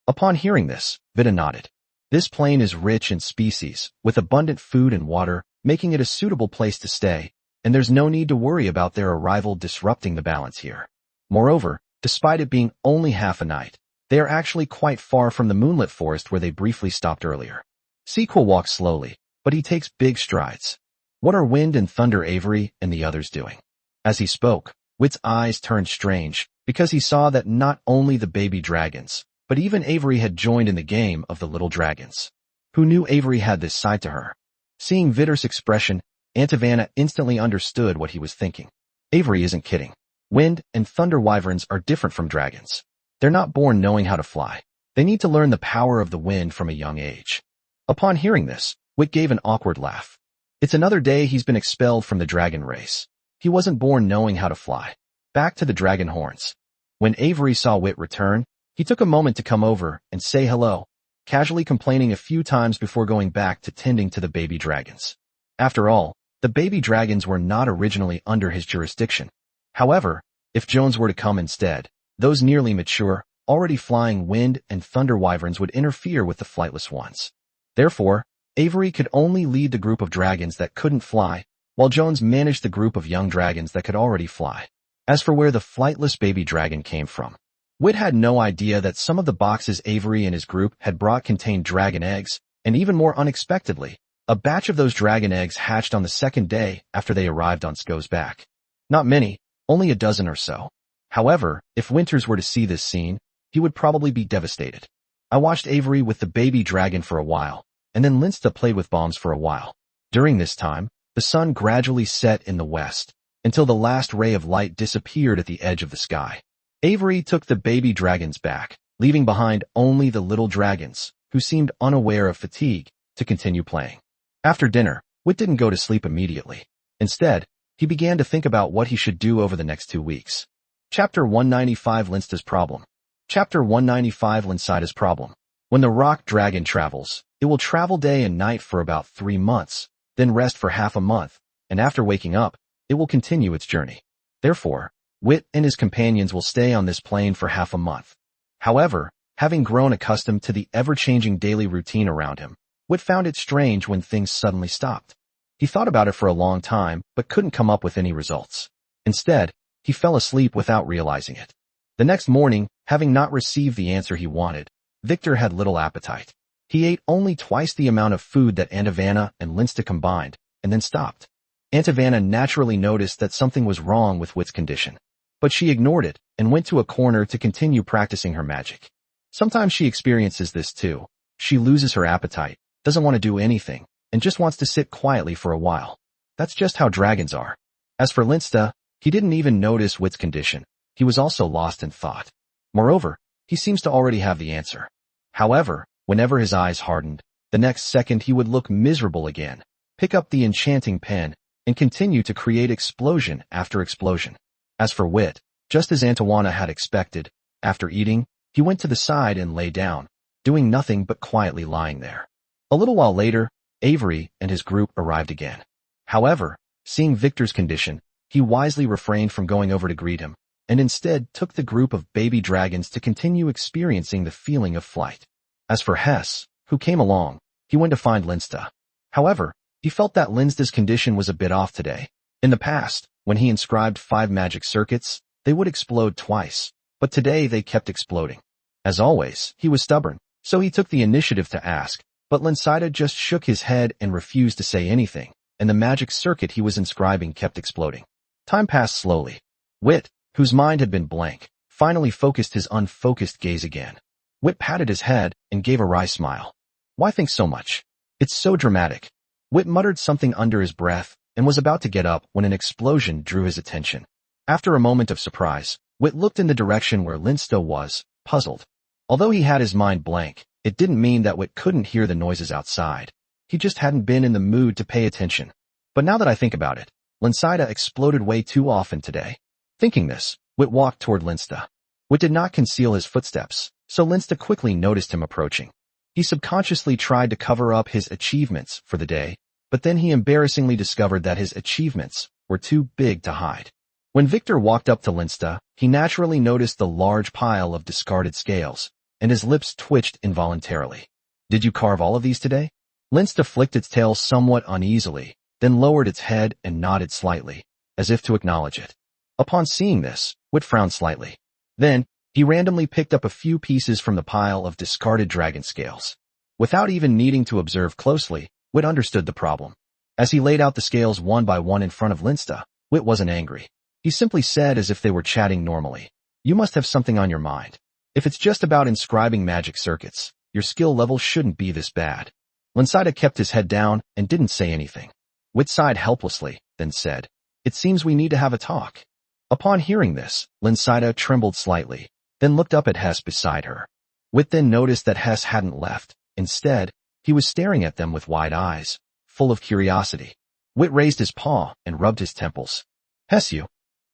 Upon hearing this, Vita nodded. This plane is rich in species, with abundant food and water, making it a suitable place to stay, and there's no need to worry about their arrival disrupting the balance here. Moreover, despite it being only half a night, they are actually quite far from the moonlit forest where they briefly stopped earlier. Sequel walks slowly, but he takes big strides. What are Wind and Thunder Avery and the others doing? As he spoke, Wit's eyes turned strange, because he saw that not only the baby dragons, but even Avery had joined in the game of the little dragons. Who knew Avery had this side to her? Seeing Vittor's expression, Aunt Ivana instantly understood what he was thinking. Avery isn't kidding. Wind and Thunder Wyverns are different from dragons. They're not born knowing how to fly. They need to learn the power of the wind from a young age. Upon hearing this, Wit gave an awkward laugh. It's another day he's been expelled from the dragon race. He wasn't born knowing how to fly. Back to the dragon horns. When Avery saw Wit return, he took a moment to come over and say hello, casually complaining a few times before going back to tending to the baby dragons. After all, the baby dragons were not originally under his jurisdiction. However, if Jones were to come instead, those nearly mature, already flying Wind and Thunder Wyverns would interfere with the flightless ones. Therefore, Avery could only lead the group of dragons that couldn't fly, while Jones managed the group of young dragons that could already fly. As for where the flightless baby dragon came from, Wit had no idea that some of the boxes Avery and his group had brought contained dragon eggs, and even more unexpectedly, a batch of those dragon eggs hatched on the second day after they arrived on Sko's back. Not many, only a dozen or so. However, if Winters were to see this scene, he would probably be devastated. I watched Avery with the baby dragon for a while, and then Linsta played with bombs for a while. During this time, the sun gradually set in the west, until the last ray of light disappeared at the edge of the sky. Avery took the baby dragons back, leaving behind only the little dragons, who seemed unaware of fatigue, to continue playing. After dinner, Wit didn't go to sleep immediately. Instead, he began to think about what he should do over the next 2 weeks. Chapter 195 Linsta's Problem. Chapter 195 Linsida's Problem. When the rock dragon travels, it will travel day and night for about 3 months, then rest for half a month, and after waking up, it will continue its journey. Therefore, Wit and his companions will stay on this plane for half a month. However, having grown accustomed to the ever-changing daily routine around him, Wit found it strange when things suddenly stopped. He thought about it for a long time, but couldn't come up with any results. Instead, he fell asleep without realizing it. The next morning, having not received the answer he wanted, Victor had little appetite. He ate only twice the amount of food that Aunt Ivana and Linsta combined, and then stopped. Aunt Ivana naturally noticed that something was wrong with Wit's condition. But she ignored it and went to a corner to continue practicing her magic. Sometimes she experiences this too. She loses her appetite, doesn't want to do anything, and just wants to sit quietly for a while. That's just how dragons are. As for Linsta, he didn't even notice Wit's condition. He was also lost in thought. Moreover, he seems to already have the answer. However, whenever his eyes hardened, the next second he would look miserable again, pick up the enchanting pen, and continue to create explosion after explosion. As for Wit, just as Antowana had expected, after eating, he went to the side and lay down, doing nothing but quietly lying there. A little while later, Avery and his group arrived again. However, seeing Victor's condition, he wisely refrained from going over to greet him, and instead took the group of baby dragons to continue experiencing the feeling of flight. As for Hess, who came along, he went to find Linsta. However, he felt that Linsta's condition was a bit off today. In the past, when he inscribed 5 magic circuits, they would explode twice, but today they kept exploding. As always, he was stubborn, so he took the initiative to ask, but Linsida just shook his head and refused to say anything, and the magic circuit he was inscribing kept exploding. Time passed slowly. Wit, whose mind had been blank, finally focused his unfocused gaze again. Wit patted his head and gave a wry smile. Why think so much? It's so dramatic. Wit muttered something under his breath and was about to get up when an explosion drew his attention. After a moment of surprise, Wit looked in the direction where Linsta was, puzzled. Although he had his mind blank, it didn't mean that Wit couldn't hear the noises outside. He just hadn't been in the mood to pay attention. But now that I think about it, Linsida exploded way too often today. Thinking this, Wit walked toward Linsta. Wit did not conceal his footsteps, so Linsta quickly noticed him approaching. He subconsciously tried to cover up his achievements for the day, but then he embarrassingly discovered that his achievements were too big to hide. When Vittor walked up to Linsta, he naturally noticed the large pile of discarded scales, and his lips twitched involuntarily. "Did you carve all of these today?" Linsta flicked its tail somewhat uneasily, then lowered its head and nodded slightly, as if to acknowledge it. Upon seeing this, Wit frowned slightly. Then, he randomly picked up a few pieces from the pile of discarded dragon scales. Without even needing to observe closely, Wit understood the problem. As he laid out the scales one by one in front of Linsta, Wit wasn't angry. He simply said as if they were chatting normally, "You must have something on your mind. If it's just about inscribing magic circuits, your skill level shouldn't be this bad." Linsida kept his head down and didn't say anything. Wit sighed helplessly, then said, "It seems we need to have a talk." Upon hearing this, Linsida trembled slightly, then looked up at Hess beside her. Wit then noticed that Hess hadn't left. Instead, he was staring at them with wide eyes, full of curiosity. Wit raised his paw and rubbed his temples. "Hess, you."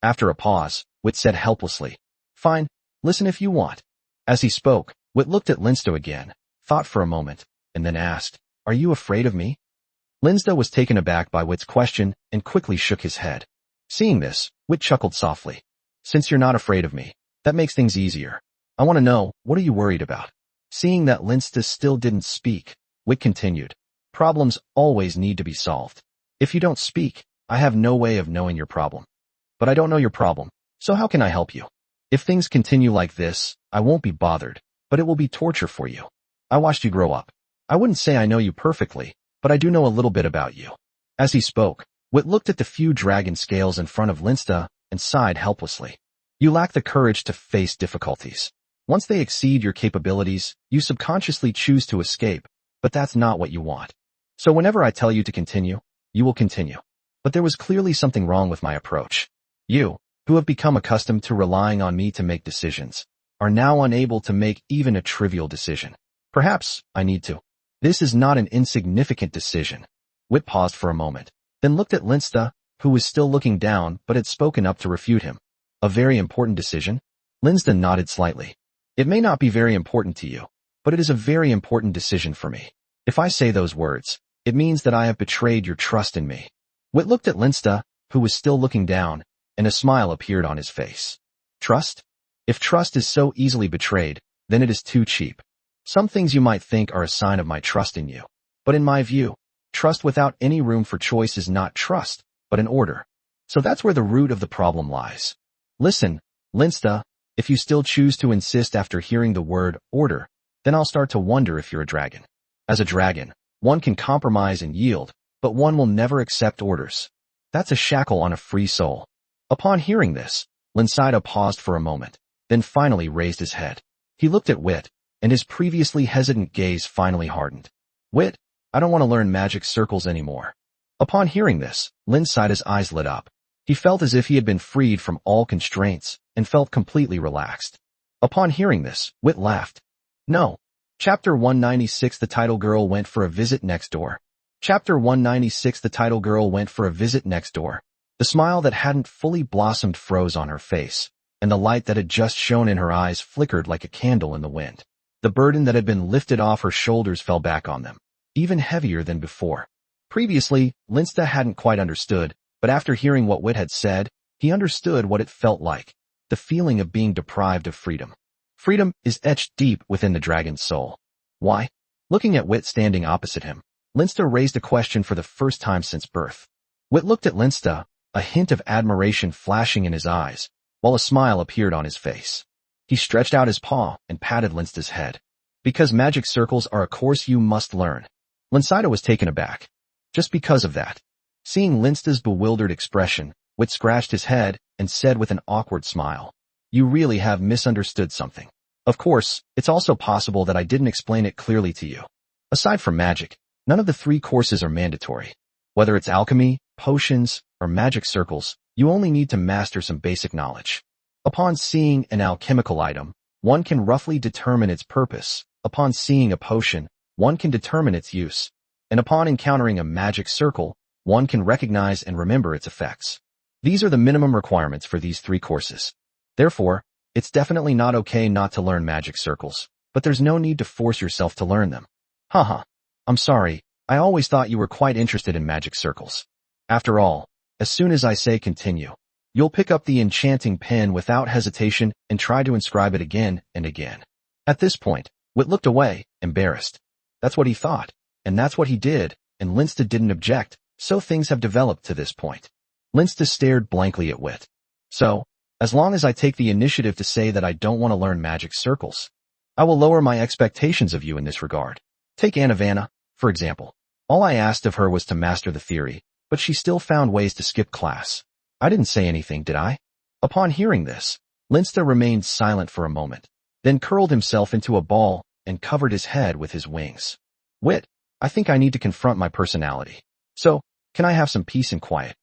After a pause, Wit said helplessly, "Fine, listen if you want." As he spoke, Wit looked at Linsta again, thought for a moment, and then asked, "Are you afraid of me?" Linsta was taken aback by Wit's question and quickly shook his head. Seeing this, Wit chuckled softly. "Since you're not afraid of me, that makes things easier. I want to know, what are you worried about?" Seeing that Linsta still didn't speak, Wit continued, "Problems always need to be solved. If you don't speak, I have no way of knowing your problem. But I don't know your problem, so how can I help you? If things continue like this, I won't be bothered, but it will be torture for you. I watched you grow up. I wouldn't say I know you perfectly, but I do know a little bit about you." As he spoke, Wit looked at the few dragon scales in front of Linsta and sighed helplessly. "You lack the courage to face difficulties. Once they exceed your capabilities, you subconsciously choose to escape, but that's not what you want. So whenever I tell you to continue, you will continue. But there was clearly something wrong with my approach. You, who have become accustomed to relying on me to make decisions, are now unable to make even a trivial decision. Perhaps I need to. This is not an insignificant decision." Wit paused for a moment, then looked at Linsta, who was still looking down but had spoken up to refute him. "A very important decision?" Linsta nodded slightly. "It may not be very important to you, but it is a very important decision for me. If I say those words, it means that I have betrayed your trust in me." Wit looked at Linsta, who was still looking down, and a smile appeared on his face. "Trust? If trust is so easily betrayed, then it is too cheap. Some things you might think are a sign of my trust in you, but in my view, trust without any room for choice is not trust, but an order. So that's where the root of the problem lies. Listen, Linsta, if you still choose to insist after hearing the word order, then I'll start to wonder if you're a dragon. As a dragon, one can compromise and yield, but one will never accept orders. That's a shackle on a free soul." Upon hearing this, Linsida paused for a moment, then finally raised his head. He looked at Wit, and his previously hesitant gaze finally hardened. "Wit, I don't want to learn magic circles anymore." Upon hearing this, Linsida's eyes lit up. He felt as if he had been freed from all constraints and felt completely relaxed. Upon hearing this, Wit laughed. "No." Chapter 196 The title girl went for a visit next door. Chapter 196 The title girl went for a visit next door. The smile that hadn't fully blossomed froze on her face, and the light that had just shone in her eyes flickered like a candle in the wind. The burden that had been lifted off her shoulders fell back on them, even heavier than before. Previously, Linsta hadn't quite understood, but after hearing what Wit had said, he understood what it felt like, the feeling of being deprived of freedom. Freedom is etched deep within the dragon's soul. Why? Looking at Wit standing opposite him, Linsta raised a question for the first time since birth. Wit looked at Linsta, a hint of admiration flashing in his eyes, while a smile appeared on his face. He stretched out his paw and patted Linsta's head. "Because magic circles are a course you must learn." Linsida was taken aback. Just because of that. Seeing Linsta's bewildered expression, Wit scratched his head and said with an awkward smile, "You really have misunderstood something. Of course, it's also possible that I didn't explain it clearly to you. Aside from magic, None of the 3 courses are mandatory. Whether it's alchemy, potions, or magic circles, you only need to master some basic knowledge. Upon seeing an alchemical item, one can roughly determine its purpose. Upon seeing a potion, one can determine its use. And upon encountering a magic circle, one can recognize and remember its effects. These are the minimum requirements for these 3 courses. Therefore, it's definitely not okay not to learn magic circles, but there's no need to force yourself to learn them. Haha. I'm sorry, I always thought you were quite interested in magic circles. After all, as soon as I say continue, you'll pick up the enchanting pen without hesitation and try to inscribe it again and again. At this point, Wit looked away, embarrassed. That's what he thought, and that's what he did, and Linsta didn't object, so things have developed to this point. Linsta stared blankly at Wit. So, as long as I take the initiative to say that I don't want to learn magic circles, I will lower my expectations of you in this regard. Take Anna, for example. All I asked of her was to master the theory, but she still found ways to skip class. I didn't say anything, did I? Upon hearing this, Linsta remained silent for a moment, then curled himself into a ball and covered his head with his wings. Wit, I think I need to confront my personality. So, can I have some peace and quiet?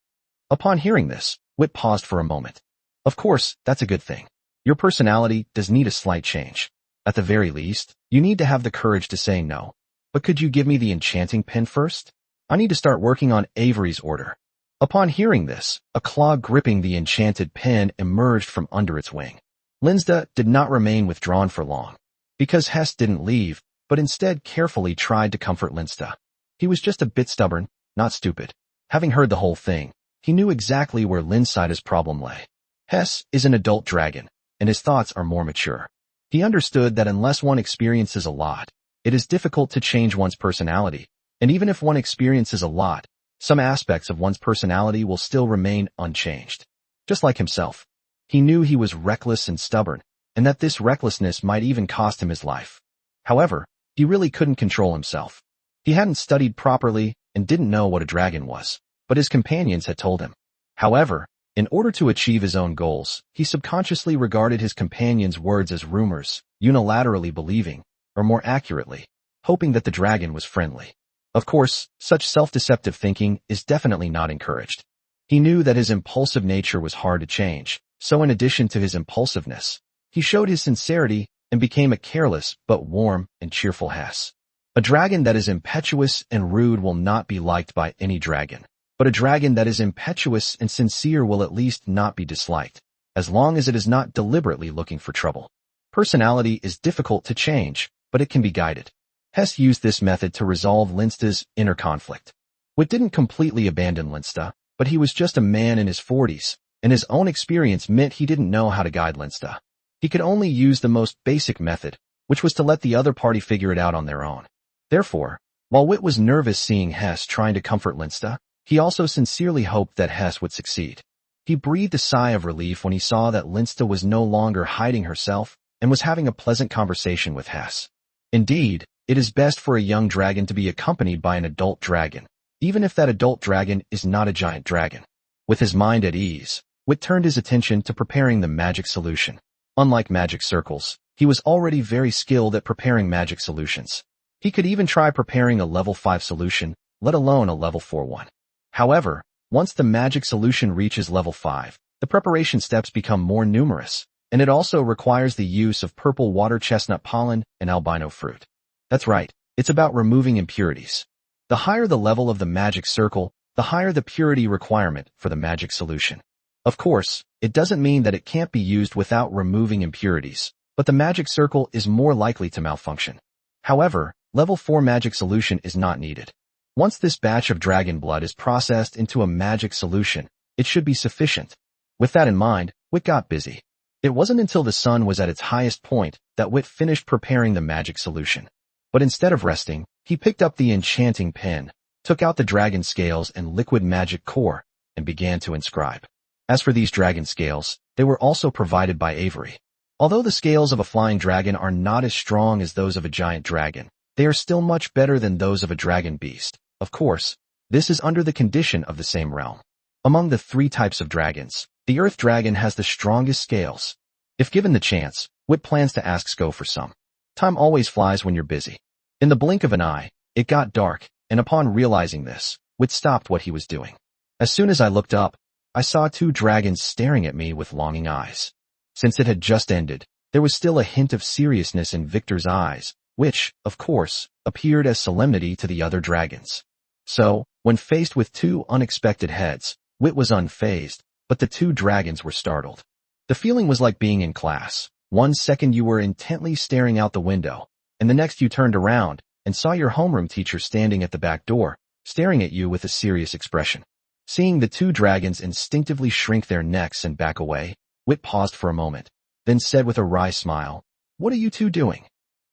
Upon hearing this, Wit paused for a moment. Of course, that's a good thing. Your personality does need a slight change. At the very least, you need to have the courage to say no. But could you give me the enchanting pen first? I need to start working on Avery's order. Upon hearing this, a claw gripping the enchanted pen emerged from under its wing. Linsta did not remain withdrawn for long, because Hess didn't leave, but instead carefully tried to comfort Linsta. He was just a bit stubborn, not stupid. Having heard the whole thing, he knew exactly where Linsta's problem lay. Hess is an adult dragon, and his thoughts are more mature. He understood that unless one experiences a lot, it is difficult to change one's personality, and even if one experiences a lot, some aspects of one's personality will still remain unchanged. Just like himself. He knew he was reckless and stubborn, and that this recklessness might even cost him his life. However, he really couldn't control himself. He hadn't studied properly and didn't know what a dragon was, but his companions had told him. However, in order to achieve his own goals, he subconsciously regarded his companions' words as rumors, unilaterally believing, or more accurately, hoping that the dragon was friendly. Of course, such self-deceptive thinking is definitely not encouraged. He knew that his impulsive nature was hard to change, so in addition to his impulsiveness, he showed his sincerity and became a careless but warm and cheerful Hess. A dragon that is impetuous and rude will not be liked by any dragon, but a dragon that is impetuous and sincere will at least not be disliked, as long as it is not deliberately looking for trouble. Personality is difficult to change, but it can be guided. Hess used this method to resolve Linsta's inner conflict. Wit didn't completely abandon Linsta, but he was just a man in his 40s, and his own experience meant he didn't know how to guide Linsta. He could only use the most basic method, which was to let the other party figure it out on their own. Therefore, while Wit was nervous seeing Hess trying to comfort Linsta, he also sincerely hoped that Hess would succeed. He breathed a sigh of relief when he saw that Linsta was no longer hiding herself and was having a pleasant conversation with Hess. Indeed, it is best for a young dragon to be accompanied by an adult dragon, even if that adult dragon is not a giant dragon. With his mind at ease, Wit turned his attention to preparing the magic solution. Unlike magic circles, he was already very skilled at preparing magic solutions. He could even try preparing a level 5 solution, let alone a level 4 one. However, once the magic solution reaches level 5, the preparation steps become more numerous, and it also requires the use of purple water chestnut pollen and albino fruit. That's right, it's about removing impurities. The higher the level of the magic circle, the higher the purity requirement for the magic solution. Of course, it doesn't mean that it can't be used without removing impurities, but the magic circle is more likely to malfunction. However, level 4 magic solution is not needed. Once this batch of dragon blood is processed into a magic solution, it should be sufficient. With that in mind, Wit got busy. It wasn't until the sun was at its highest point that Wit finished preparing the magic solution. But instead of resting, he picked up the enchanting pen, took out the dragon scales and liquid magic core, and began to inscribe. As for these dragon scales, they were also provided by Avery. Although the scales of a flying dragon are not as strong as those of a giant dragon, they are still much better than those of a dragon beast. Of course, this is under the condition of the same realm. Among the 3 types of dragons, the earth dragon has the strongest scales. If given the chance, Wit plans to ask Sko for some. Time always flies when you're busy. In the blink of an eye, it got dark, and upon realizing this, Wit stopped what he was doing. As soon as I looked up, I saw two dragons staring at me with longing eyes. Since it had just ended, there was still a hint of seriousness in Victor's eyes, which, of course, appeared as solemnity to the other dragons. So, when faced with two unexpected heads, Wit was unfazed, but the two dragons were startled. The feeling was like being in class. 1 second you were intently staring out the window, and the next you turned around and saw your homeroom teacher standing at the back door, staring at you with a serious expression. Seeing the two dragons instinctively shrink their necks and back away, Wit paused for a moment, then said with a wry smile, "What are you two doing?"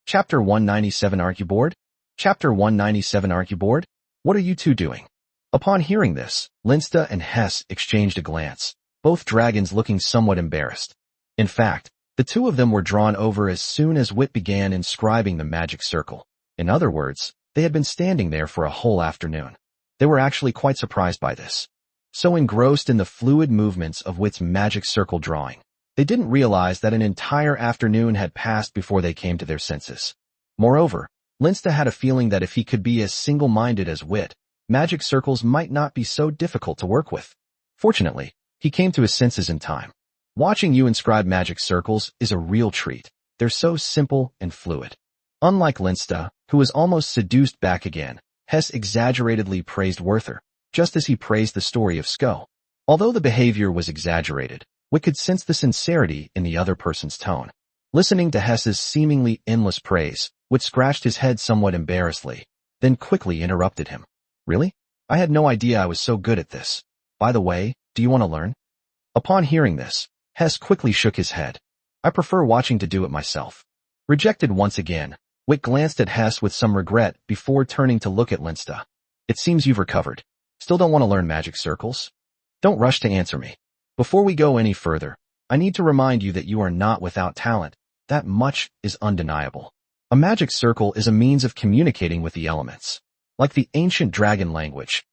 Chapter 197 Aren't you bored? Chapter 197 Aren't you bored? What are you two doing? Upon hearing this, Linsta and Hess exchanged a glance, both dragons looking somewhat embarrassed. In fact, the two of them were drawn over as soon as Wit began inscribing the magic circle. In other words, they had been standing there for a whole afternoon. They were actually quite surprised by this. So engrossed in the fluid movements of Wit's magic circle drawing, they didn't realize that an entire afternoon had passed before they came to their senses. Moreover, Linsta had a feeling that if he could be as single-minded as Wit, magic circles might not be so difficult to work with. Fortunately, he came to his senses in time. Watching you inscribe magic circles is a real treat. They're so simple and fluid. Unlike Linsta, who was almost seduced back again, Hess exaggeratedly praised Werther, just as he praised the story of Sko. Although the behavior was exaggerated, Wit could sense the sincerity in the other person's tone. Listening to Hess's seemingly endless praise, Wit scratched his head somewhat embarrassedly, then quickly interrupted him. "Really? I had no idea I was so good at this. By the way, do you want to learn?" Upon hearing this, Hess quickly shook his head. "I prefer watching to do it myself." Rejected once again, Wit glanced at Hess with some regret before turning to look at Linsta. "It seems you've recovered. Still don't want to learn magic circles? Don't rush to answer me. Before we go any further, I need to remind you that you are not without talent. That much is undeniable. A magic circle is a means of communicating with the elements. Like the ancient dragon language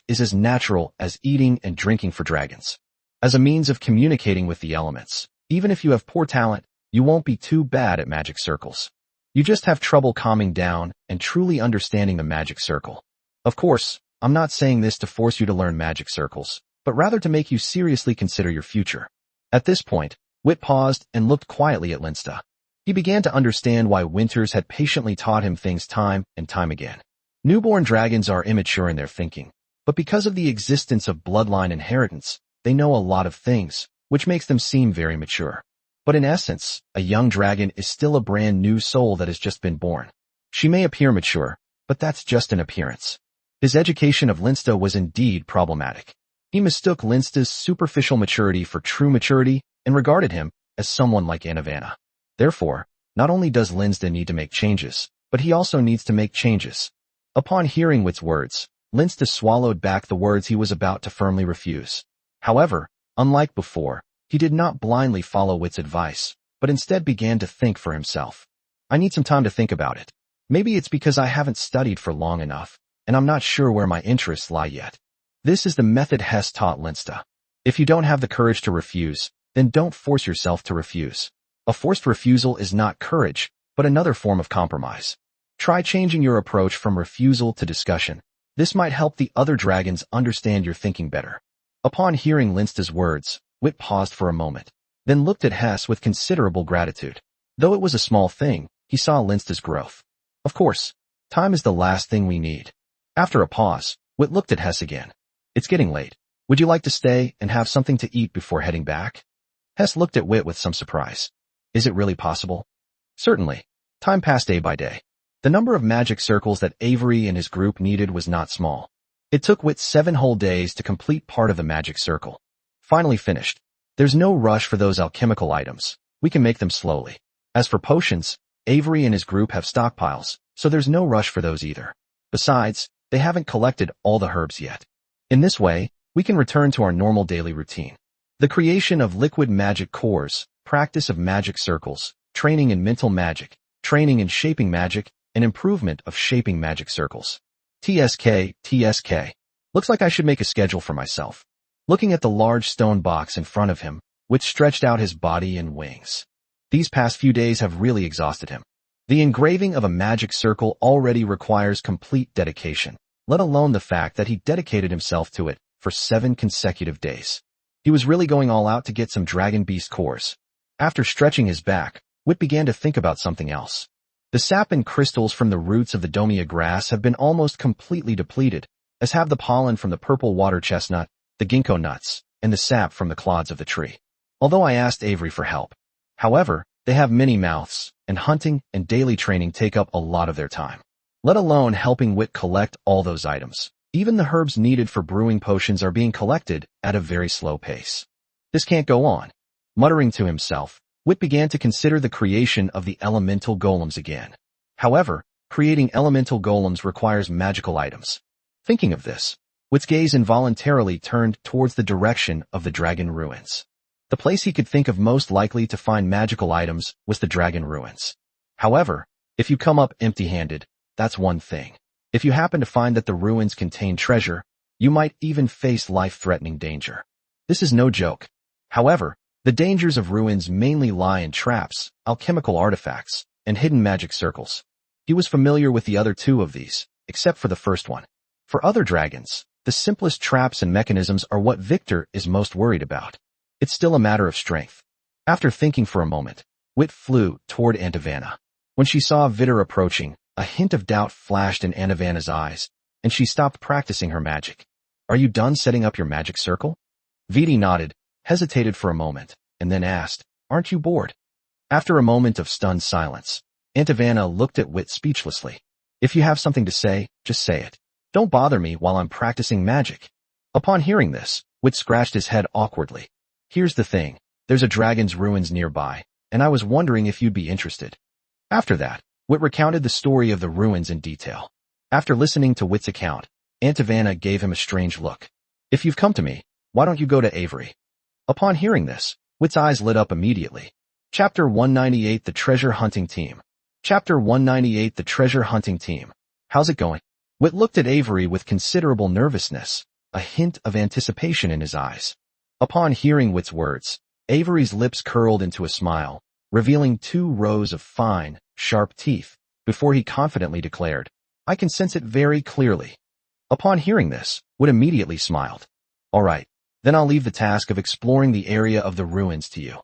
is as natural as eating and drinking for dragons. As a means of communicating with the elements, even if you have poor talent, you won't be too bad at magic circles. You just have trouble calming down and truly understanding the magic circle. Of course, I'm not saying this to force you to learn magic circles, but rather to make you seriously consider your future." At this point, Wit paused and looked quietly at Linsta. He began to understand why Winters had patiently taught him things time and time again. Newborn dragons are immature in their thinking, but because of the existence of bloodline inheritance, they know a lot of things, which makes them seem very mature. But in essence, a young dragon is still a brand new soul that has just been born. She may appear mature, but that's just an appearance. His education of Linsta was indeed problematic. He mistook Linsta's superficial maturity for true maturity and regarded him as someone like Anavana. Therefore, not only does Linsta need to make changes, but he also needs to make changes. Upon hearing Wit's words, Linsta swallowed back the words he was about to firmly refuse. However, unlike before, he did not blindly follow Wit's advice, but instead began to think for himself. "I need some time to think about it. Maybe it's because I haven't studied for long enough, and I'm not sure where my interests lie yet." This is the method Hess taught Linsta. If you don't have the courage to refuse, then don't force yourself to refuse. A forced refusal is not courage, but another form of compromise. Try changing your approach from refusal to discussion. This might help the other dragons understand your thinking better. Upon hearing Linsta's words, Wit paused for a moment, then looked at Hess with considerable gratitude. Though it was a small thing, he saw Linsta's growth. Of course, time is the last thing we need. After a pause, Wit looked at Hess again. "It's getting late. Would you like to stay and have something to eat before heading back?" Hess looked at Wit with some surprise. "Is it really possible?" "Certainly." Time passed day by day. The number of magic circles that Avery and his group needed was not small. It took Wit 7 whole days to complete part of the magic circle. Finally finished. There's no rush for those alchemical items. We can make them slowly. As for potions, Avery and his group have stockpiles, so there's no rush for those either. Besides, they haven't collected all the herbs yet. In this way, we can return to our normal daily routine. The creation of liquid magic cores, practice of magic circles, training in mental magic, training in shaping magic, and improvement of shaping magic circles. TSK. Looks like I should make a schedule for myself. Looking at the large stone box in front of him, which stretched out his body and wings. These past few days have really exhausted him. The engraving of a magic circle already requires complete dedication, let alone the fact that he dedicated himself to it for 7 consecutive days. He was really going all out to get some dragon beast cores. After stretching his back, Wit began to think about something else. The sap and crystals from the roots of the domia grass have been almost completely depleted, as have the pollen from the purple water chestnut, the ginkgo nuts, and the sap from the clods of the tree. Although I asked Avery for help. However, they have many mouths, and hunting and daily training take up a lot of their time. Let alone helping Wit collect all those items. Even the herbs needed for brewing potions are being collected at a very slow pace. This can't go on. Muttering to himself, Wit began to consider the creation of the elemental golems again. However, creating elemental golems requires magical items. Thinking of this, Wit's gaze involuntarily turned towards the direction of the dragon ruins. The place he could think of most likely to find magical items was the dragon ruins. However, if you come up empty-handed, that's one thing. If you happen to find that the ruins contain treasure, you might even face life-threatening danger. This is no joke. However, the dangers of ruins mainly lie in traps, alchemical artifacts, and hidden magic circles. He was familiar with the other 2 of these, except for the first one. For other dragons, the simplest traps and mechanisms are what Vittor is most worried about. It's still a matter of strength. After thinking for a moment, Wit flew toward Antivana. When she saw Vittor approaching, a hint of doubt flashed in Antivana's eyes, and she stopped practicing her magic. Are you done setting up your magic circle? Vittor nodded, hesitated for a moment, and then asked, aren't you bored? After a moment of stunned silence, Antivana looked at Wit speechlessly. If you have something to say, just say it. Don't bother me while I'm practicing magic. Upon hearing this, Wit scratched his head awkwardly. Here's the thing, there's a dragon's ruins nearby, and I was wondering if you'd be interested. After that, Wit recounted the story of the ruins in detail. After listening to Wit's account, Antivana gave him a strange look. If you've come to me, why don't you go to Avery? Upon hearing this, Wit's eyes lit up immediately. Chapter 198 The Treasure Hunting Team. Chapter 198 The Treasure Hunting Team. How's it going? Wit looked at Avery with considerable nervousness, a hint of anticipation in his eyes. Upon hearing Wit's words, Avery's lips curled into a smile, revealing 2 rows of fine, sharp teeth, before he confidently declared, I can sense it very clearly. Upon hearing this, Wit immediately smiled. All right, then I'll leave the task of exploring the area of the ruins to you.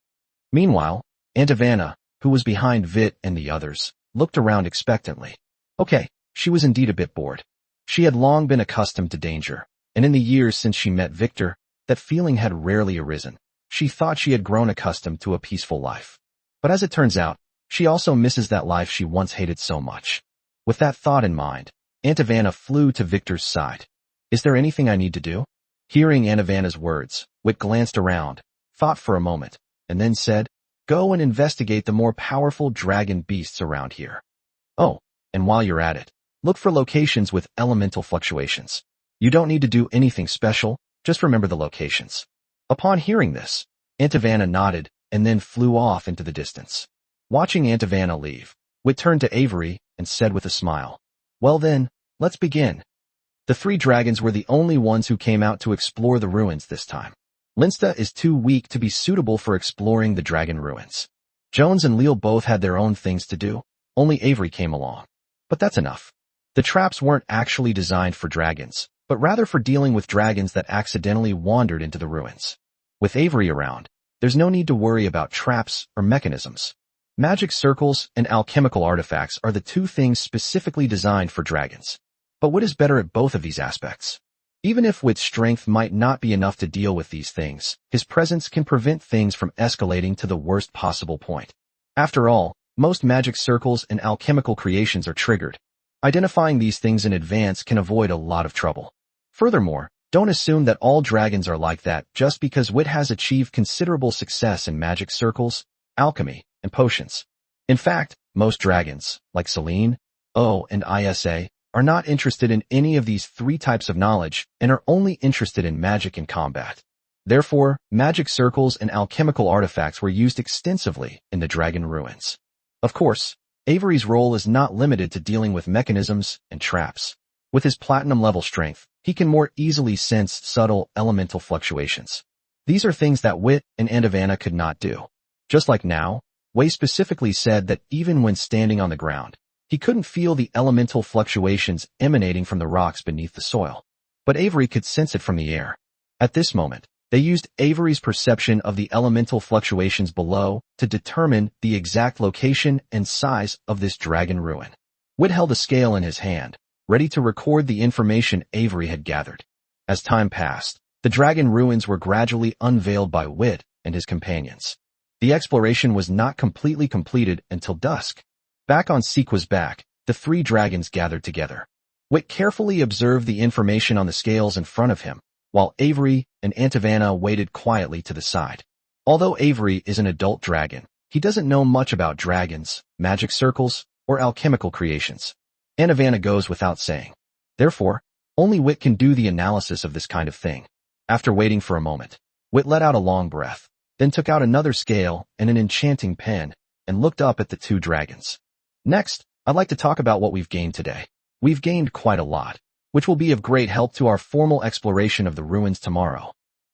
Meanwhile, Antivana, who was behind Vit and the others, looked around expectantly. Okay, she was indeed a bit bored. She had long been accustomed to danger, and in the years since she met Vittor, that feeling had rarely arisen. She thought she had grown accustomed to a peaceful life. But as it turns out, she also misses that life she once hated so much. With that thought in mind, Antivana flew to Vittor's side. Is there anything I need to do? Hearing Antivana's words, Wit glanced around, thought for a moment, and then said, Go and investigate the more powerful dragon beasts around here. Oh, and while you're at it, look for locations with elemental fluctuations. You don't need to do anything special, just remember the locations. Upon hearing this, Antivana nodded and then flew off into the distance. Watching Antivana leave, Wit turned to Avery and said with a smile, Well then, let's begin. The 3 dragons were the only ones who came out to explore the ruins this time. Linsta is too weak to be suitable for exploring the dragon ruins. Jones and Leal both had their own things to do, only Avery came along. But that's enough. The traps weren't actually designed for dragons, but rather for dealing with dragons that accidentally wandered into the ruins. With Avery around, there's no need to worry about traps or mechanisms. Magic circles and alchemical artifacts are the 2 things specifically designed for dragons. But Wit is better at both of these aspects. Even if Wit's strength might not be enough to deal with these things, his presence can prevent things from escalating to the worst possible point. After all, most magic circles and alchemical creations are triggered. Identifying these things in advance can avoid a lot of trouble. Furthermore, don't assume that all dragons are like that just because Wit has achieved considerable success in magic circles, alchemy, and potions. In fact, most dragons, like Selene, O, and Isa, are not interested in any of these 3 types of knowledge and are only interested in magic and combat. Therefore, magic circles and alchemical artifacts were used extensively in the dragon ruins. Of course, Avery's role is not limited to dealing with mechanisms and traps. With his platinum-level strength, he can more easily sense subtle elemental fluctuations. These are things that Wit and Antivana could not do. Just like now, Wei specifically said that even when standing on the ground, he couldn't feel the elemental fluctuations emanating from the rocks beneath the soil. But Avery could sense it from the air. At this moment, they used Avery's perception of the elemental fluctuations below to determine the exact location and size of this dragon ruin. Whit held a scale in his hand, ready to record the information Avery had gathered. As time passed, the dragon ruins were gradually unveiled by Whit and his companions. The exploration was not completely completed until dusk. Back on Sequa's back, the three dragons gathered together. Whit carefully observed the information on the scales in front of him, while Avery and Antivana waited quietly to the side. Although Avery is an adult dragon, he doesn't know much about dragons, magic circles, or alchemical creations. Antivana goes without saying. Therefore, only Whit can do the analysis of this kind of thing. After waiting for a moment, Whit let out a long breath, then took out another scale and an enchanting pen, and looked up at the two dragons. Next, I'd like to talk about what we've gained today. We've gained quite a lot, which will be of great help to our formal exploration of the ruins tomorrow.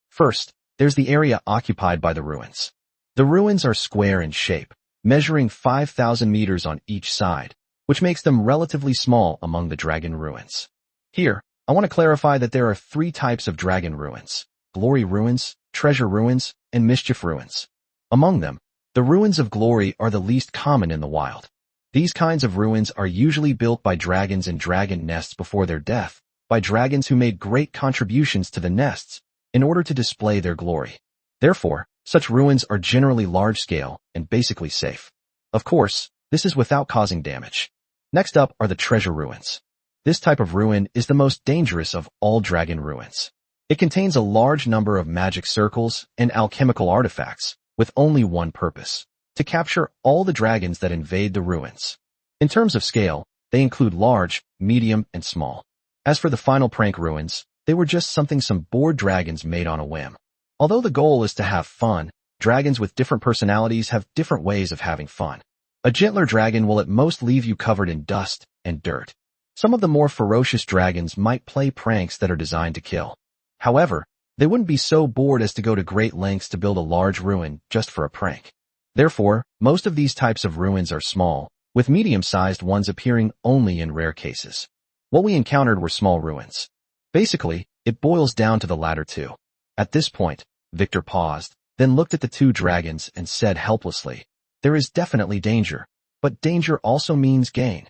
First, there's the area occupied by the ruins. The ruins are square in shape, measuring 5,000 meters on each side, which makes them relatively small among the dragon ruins. Here, I want to clarify that there are three types of dragon ruins: glory ruins, treasure ruins, and mischief ruins. Among them, the ruins of glory are the least common in the wild. These kinds of ruins are usually built by dragons in dragon nests before their death, by dragons who made great contributions to the nests in order to display their glory. Therefore, such ruins are generally large-scale and basically safe. Of course, this is without causing damage. Next up are the treasure ruins. This type of ruin is the most dangerous of all dragon ruins. It contains a large number of magic circles and alchemical artifacts, with only one purpose: to capture all the dragons that invade the ruins. In terms of scale, they include large, medium, and small. As for the final prank ruins, they were just something some bored dragons made on a whim. Although the goal is to have fun, dragons with different personalities have different ways of having fun. A gentler dragon will at most leave you covered in dust and dirt. Some of the more ferocious dragons might play pranks that are designed to kill. However, they wouldn't be so bored as to go to great lengths to build a large ruin just for a prank. Therefore, most of these types of ruins are small, with medium-sized ones appearing only in rare cases. What we encountered were small ruins. Basically, it boils down to the latter two. At this point, Vittor paused, then looked at the two dragons and said helplessly, "There is definitely danger, but danger also means gain."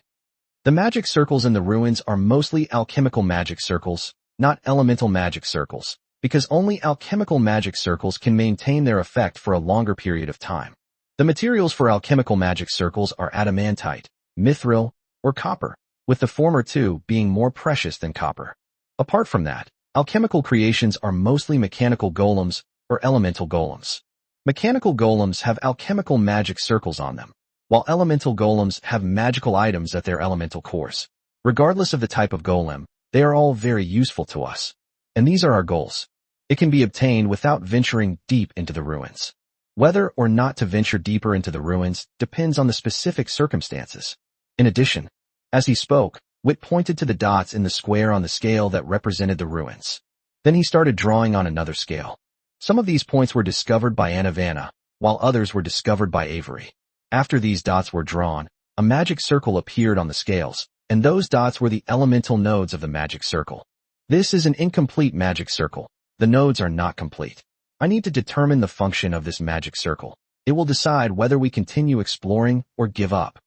The magic circles in the ruins are mostly alchemical magic circles, not elemental magic circles, because only alchemical magic circles can maintain their effect for a longer period of time. The materials for alchemical magic circles are adamantite, mithril, or copper, with the former two being more precious than copper. Apart from that, alchemical creations are mostly mechanical golems or elemental golems. Mechanical golems have alchemical magic circles on them, while elemental golems have magical items at their elemental cores. Regardless of the type of golem, they are all very useful to us. And these are our goals. It can be obtained without venturing deep into the ruins. Whether or not to venture deeper into the ruins depends on the specific circumstances. In addition, as he spoke, Whit pointed to the dots in the square on the scale that represented the ruins. Then he started drawing on another scale. Some of these points were discovered by Antivana, while others were discovered by Avery. After these dots were drawn, a magic circle appeared on the scales, and those dots were the elemental nodes of the magic circle. This is an incomplete magic circle. The nodes are not complete. I need to determine the function of this magic circle. It will decide whether we continue exploring or give up.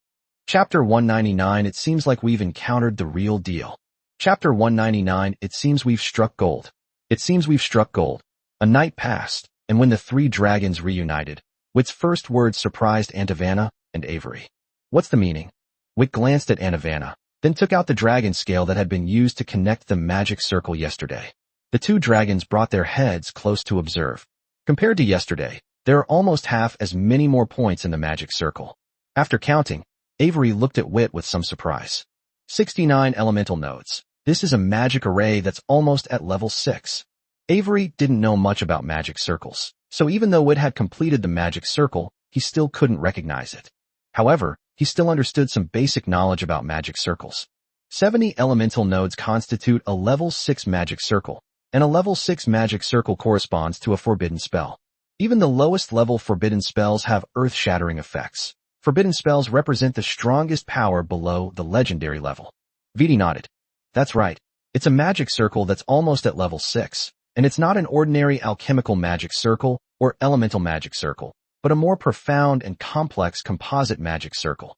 Chapter 199. It seems like we've encountered the real deal. Chapter 199. It seems we've struck gold. It seems we've struck gold. A night passed, and when the three dragons reunited, Whit's first words surprised Antivana and Avery. "What's the meaning?" Whit glanced at Antivana, then took out the dragon scale that had been used to connect the magic circle yesterday. The two dragons brought their heads close to observe. Compared to yesterday, there are almost half as many more points in the magic circle. After counting, Avery looked at Whit with some surprise. 69 elemental nodes. This is a magic array that's almost at level 6. Avery didn't know much about magic circles, so even though Whit had completed the magic circle, he still couldn't recognize it. However, he still understood some basic knowledge about magic circles. 70 elemental nodes constitute a level 6 magic circle, and a level 6 magic circle corresponds to a forbidden spell. Even the lowest level forbidden spells have earth-shattering effects. Forbidden spells represent the strongest power below the legendary level. Vittor nodded. That's right. It's a magic circle that's almost at level 6, and it's not an ordinary alchemical magic circle or elemental magic circle, but a more profound and complex composite magic circle.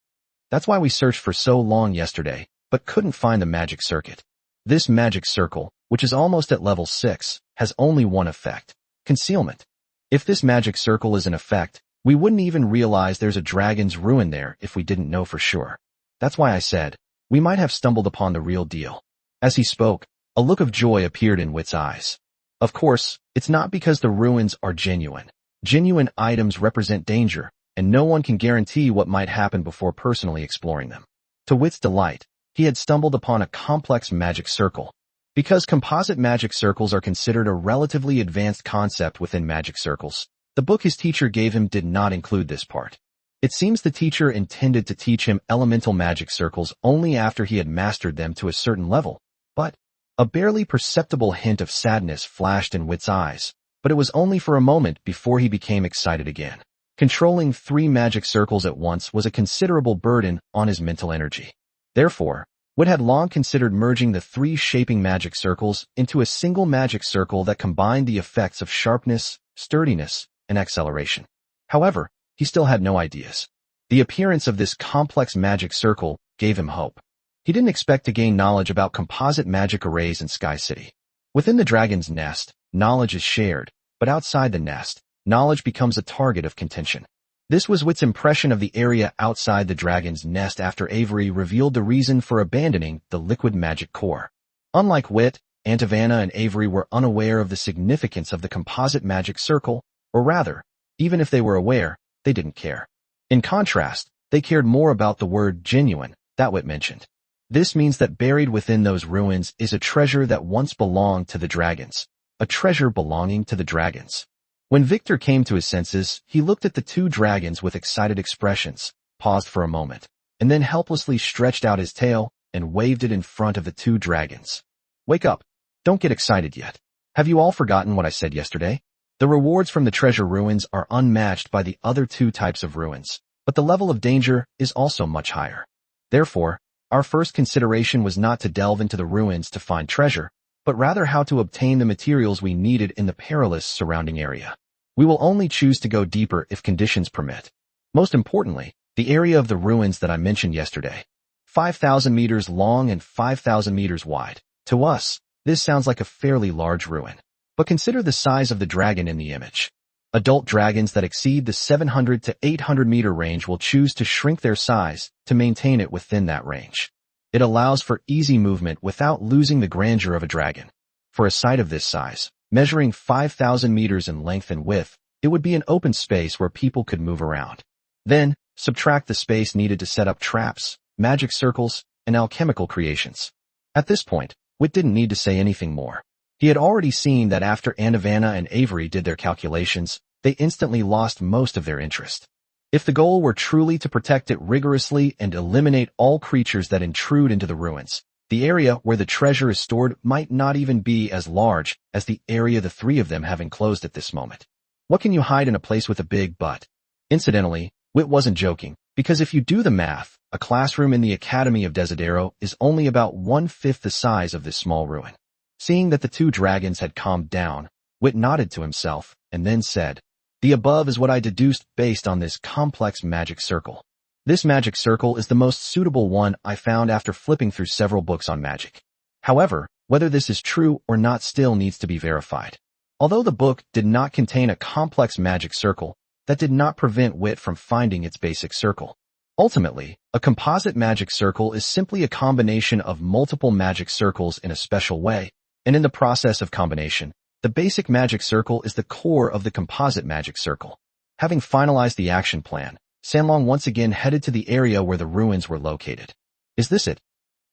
That's why we searched for so long yesterday, but couldn't find the magic circuit. This magic circle, which is almost at level 6, has only one effect: concealment. If this magic circle is an effect, we wouldn't even realize there's a dragon's ruin there if we didn't know for sure. That's why I said, we might have stumbled upon the real deal. As he spoke, a look of joy appeared in Witt's eyes. Of course, it's not because the ruins are genuine. Genuine items represent danger, and no one can guarantee what might happen before personally exploring them. To Witt's delight, he had stumbled upon a complex magic circle. Because composite magic circles are considered a relatively advanced concept within magic circles, the book his teacher gave him did not include this part. It seems the teacher intended to teach him elemental magic circles only after he had mastered them to a certain level, but a barely perceptible hint of sadness flashed in Witt's eyes, but it was only for a moment before he became excited again. Controlling 3 magic circles at once was a considerable burden on his mental energy. Therefore, Witt had long considered merging the 3 shaping magic circles into a single magic circle that combined the effects of sharpness, sturdiness, and acceleration. However, he still had no ideas. The appearance of this complex magic circle gave him hope. He didn't expect to gain knowledge about composite magic arrays in Sky City. Within the dragon's nest, knowledge is shared, but outside the nest, knowledge becomes a target of contention. This was Witt's impression of the area outside the dragon's nest after Avery revealed the reason for abandoning the liquid magic core. Unlike Witt, Antavanna and Avery were unaware of the significance of the composite magic circle, or rather, even if they were aware, they didn't care. In contrast, they cared more about the word genuine that Witt mentioned. This means that buried within those ruins is a treasure that once belonged to the dragons. A treasure belonging to the dragons. When Vittor came to his senses, he looked at the 2 dragons with excited expressions, paused for a moment, and then helplessly stretched out his tail and waved it in front of the 2 dragons. Wake up. Don't get excited yet. Have you all forgotten what I said yesterday? The rewards from the treasure ruins are unmatched by the other 2 types of ruins, but the level of danger is also much higher. Therefore, our first consideration was not to delve into the ruins to find treasure, but rather how to obtain the materials we needed in the perilous surrounding area. We will only choose to go deeper if conditions permit. Most importantly, the area of the ruins that I mentioned yesterday. 5,000 meters long and 5,000 meters wide. To us, this sounds like a fairly large ruin. But consider the size of the dragon in the image. Adult dragons that exceed the 700 to 800 meter range will choose to shrink their size to maintain it within that range. It allows for easy movement without losing the grandeur of a dragon. For a site of this size, measuring 5,000 meters in length and width, it would be an open space where people could move around. Then, subtract the space needed to set up traps, magic circles, and alchemical creations. At this point, Witt didn't need to say anything more. He had already seen that after Antavanna and Avery did their calculations, they instantly lost most of their interest. If the goal were truly to protect it rigorously and eliminate all creatures that intrude into the ruins, the area where the treasure is stored might not even be as large as the area the 3 of them have enclosed at this moment. What can you hide in a place with a big butt? Incidentally, Witt wasn't joking, because if you do the math, a classroom in the Academy of Desidero is only about 1/5 the size of this small ruin. Seeing that the 2 dragons had calmed down, Witt nodded to himself and then said, "The above is what I deduced based on this complex magic circle. This magic circle is the most suitable one I found after flipping through several books on magic. However, whether this is true or not still needs to be verified. Although the book did not contain a complex magic circle, that did not prevent Witt from finding its basic circle. Ultimately, a composite magic circle is simply a combination of multiple magic circles in a special way, and in the process of combination, the basic magic circle is the core of the composite magic circle." Having finalized the action plan, Sanlong once again headed to the area where the ruins were located. Is this it?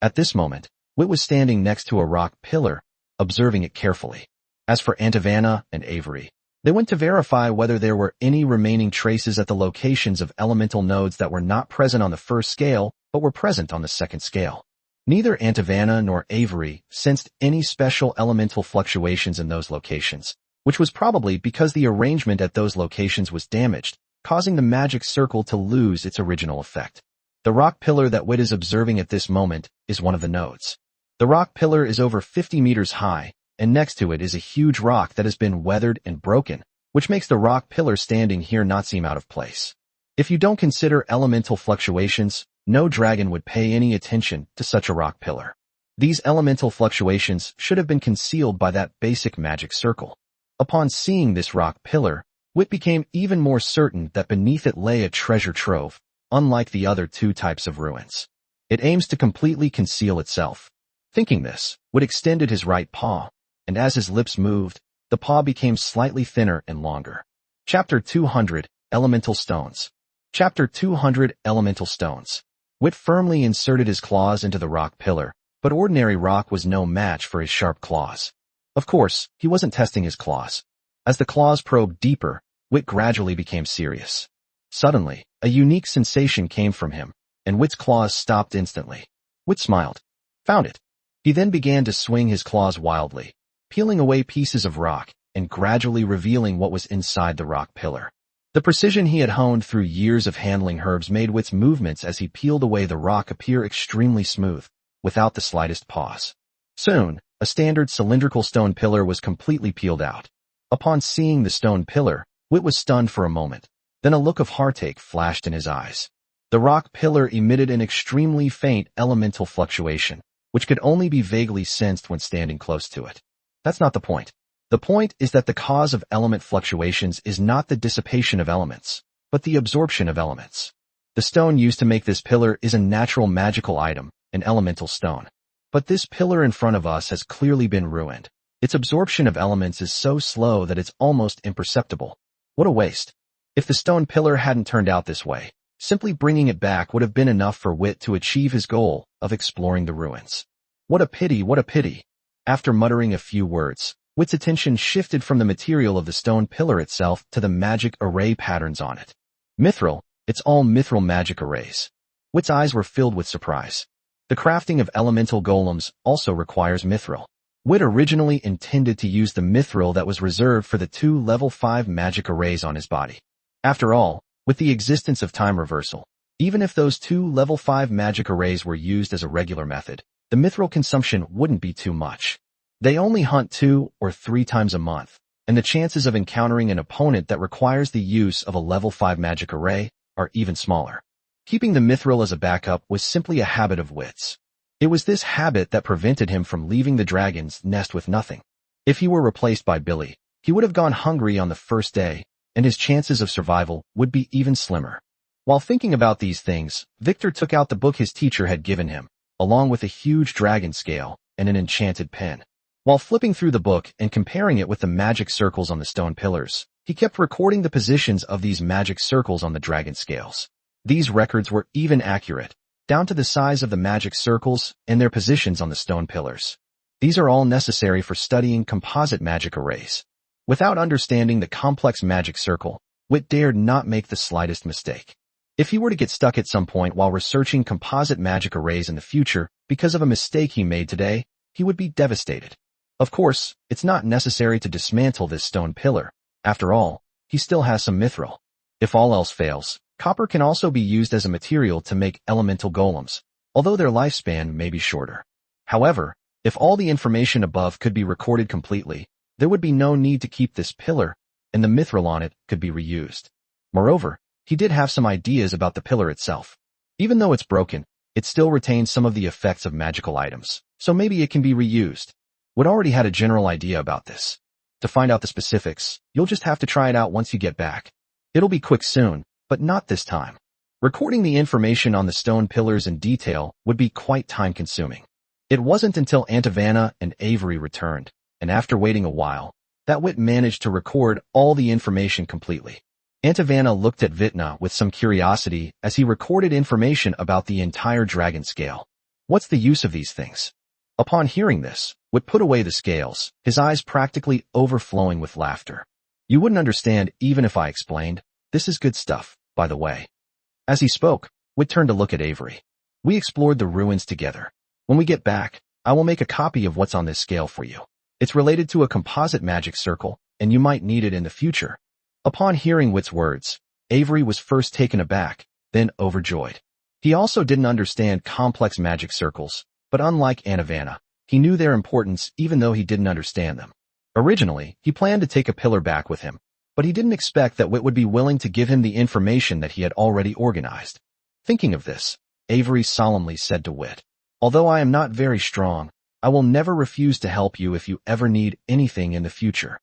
At this moment, Witt was standing next to a rock pillar, observing it carefully. As for Antavanna and Avery, they went to verify whether there were any remaining traces at the locations of elemental nodes that were not present on the first scale, but were present on the second scale. Neither Antavanna nor Avery sensed any special elemental fluctuations in those locations, which was probably because the arrangement at those locations was damaged, causing the magic circle to lose its original effect. The rock pillar that Wit is observing at this moment is one of the nodes. The rock pillar is over 50 meters high, and next to it is a huge rock that has been weathered and broken, which makes the rock pillar standing here not seem out of place. If you don't consider elemental fluctuations, no dragon would pay any attention to such a rock pillar. These elemental fluctuations should have been concealed by that basic magic circle. Upon seeing this rock pillar, Wit became even more certain that beneath it lay a treasure trove, unlike the other two types of ruins. It aims to completely conceal itself. Thinking this, Wit extended his right paw, and as his lips moved, the paw became slightly thinner and longer. Chapter 200, Elemental Stones. Chapter 200, Elemental Stones. Wit firmly inserted his claws into the rock pillar, but ordinary rock was no match for his sharp claws. Of course, he wasn't testing his claws. As the claws probed deeper, Wit gradually became serious. Suddenly, a unique sensation came from him, and Wit's claws stopped instantly. Wit smiled. Found it. He then began to swing his claws wildly, peeling away pieces of rock and gradually revealing what was inside the rock pillar. The precision he had honed through years of handling herbs made Wit's movements as he peeled away the rock appear extremely smooth, without the slightest pause. Soon, a standard cylindrical stone pillar was completely peeled out. Upon seeing the stone pillar, Wit was stunned for a moment. Then a look of heartache flashed in his eyes. The rock pillar emitted an extremely faint elemental fluctuation, which could only be vaguely sensed when standing close to it. That's not the point. The point is that the cause of element fluctuations is not the dissipation of elements, but the absorption of elements. The stone used to make this pillar is a natural magical item, an elemental stone. But this pillar in front of us has clearly been ruined. Its absorption of elements is so slow that it's almost imperceptible. What a waste. If the stone pillar hadn't turned out this way, simply bringing it back would have been enough for Wit to achieve his goal of exploring the ruins. What a pity, what a pity. After muttering a few words, Wit's attention shifted from the material of the stone pillar itself to the magic array patterns on it. Mithril, it's all mithril magic arrays. Wit's eyes were filled with surprise. The crafting of elemental golems also requires mithril. Wit originally intended to use the mithril that was reserved for the 2 level 5 magic arrays on his body. After all, with the existence of time reversal, even if those 2 level 5 magic arrays were used as a regular method, the mithril consumption wouldn't be too much. They only hunt 2 or 3 times a month, and the chances of encountering an opponent that requires the use of a level 5 magic array are even smaller. Keeping the mithril as a backup was simply a habit of Wit's. It was this habit that prevented him from leaving the dragon's nest with nothing. If he were replaced by Billy, he would have gone hungry on the first day, and his chances of survival would be even slimmer. While thinking about these things, Vittor took out the book his teacher had given him, along with a huge dragon scale and an enchanted pen. While flipping through the book and comparing it with the magic circles on the stone pillars, he kept recording the positions of these magic circles on the dragon scales. These records were even accurate, down to the size of the magic circles and their positions on the stone pillars. These are all necessary for studying composite magic arrays. Without understanding the complex magic circle, Wit dared not make the slightest mistake. If he were to get stuck at some point while researching composite magic arrays in the future because of a mistake he made today, he would be devastated. Of course, it's not necessary to dismantle this stone pillar. After all, he still has some mithril. If all else fails, copper can also be used as a material to make elemental golems, although their lifespan may be shorter. However, if all the information above could be recorded completely, there would be no need to keep this pillar, and the mithril on it could be reused. Moreover, he did have some ideas about the pillar itself. Even though it's broken, it still retains some of the effects of magical items, so maybe it can be reused. Wood already had a general idea about this. To find out the specifics, you'll just have to try it out once you get back. It'll be quick soon, but not this time. Recording the information on the stone pillars in detail would be quite time-consuming. It wasn't until Aunt Vanna and Avery returned, and after waiting a while, that Wit managed to record all the information completely. Aunt Vanna looked at Vitna with some curiosity as he recorded information about the entire dragon scale. What's the use of these things? Upon hearing this, Wit put away the scales, his eyes practically overflowing with laughter. You wouldn't understand even if I explained. This is good stuff, by the way. As he spoke, Wit turned to look at Avery. We explored the ruins together. When we get back, I will make a copy of what's on this scale for you. It's related to a composite magic circle, and you might need it in the future. Upon hearing Witt's words, Avery was first taken aback, then overjoyed. He also didn't understand complex magic circles, but unlike Anavana, he knew their importance even though he didn't understand them. Originally, he planned to take a pillar back with him, but he didn't expect that Witt would be willing to give him the information that he had already organized. Thinking of this, Avery solemnly said to Witt, "Although I am not very strong, I will never refuse to help you if you ever need anything in the future."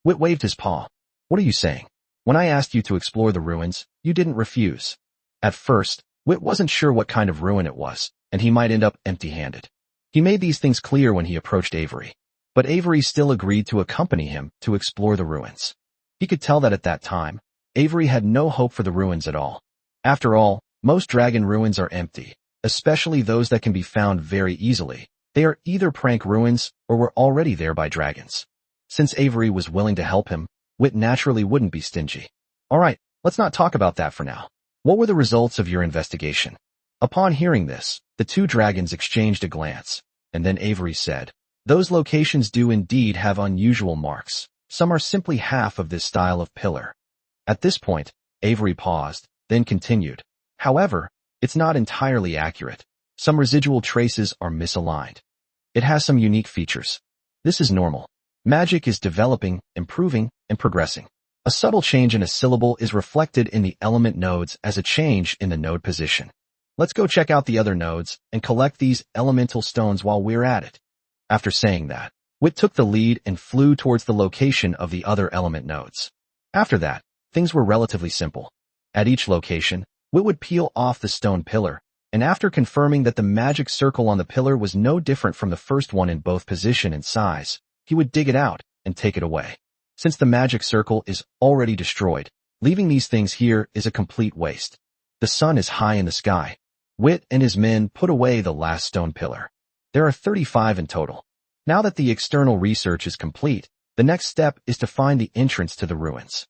Witt waved his paw. "What are you saying? When I asked you to explore the ruins, you didn't refuse." At first, Witt wasn't sure what kind of ruin it was, and he might end up empty-handed. He made these things clear when he approached Avery, but Avery still agreed to accompany him to explore the ruins. He could tell that at that time, Avery had no hope for the ruins at all. After all, most dragon ruins are empty, especially those that can be found very easily. They are either prank ruins or were already there by dragons. Since Avery was willing to help him, Witt naturally wouldn't be stingy. "Alright, let's not talk about that for now. What were the results of your investigation?" Upon hearing this, the two dragons exchanged a glance, and then Avery said, "Those locations do indeed have unusual marks. Some are simply half of this style of pillar." At this point, Avery paused, then continued, "However, it's not entirely accurate. Some residual traces are misaligned. It has some unique features. This is normal. Magic is developing, improving, and progressing. A subtle change in a syllable is reflected in the element nodes as a change in the node position. Let's go check out the other nodes and collect these elemental stones while we're at it." After saying that, Witt took the lead and flew towards the location of the other element nodes. After that, things were relatively simple. At each location, Witt would peel off the stone pillar, and after confirming that the magic circle on the pillar was no different from the first one in both position and size, he would dig it out and take it away. Since the magic circle is already destroyed, leaving these things here is a complete waste. The sun is high in the sky. Witt and his men put away the last stone pillar. There are 35 in total. Now that the external research is complete, the next step is to find the entrance to the ruins.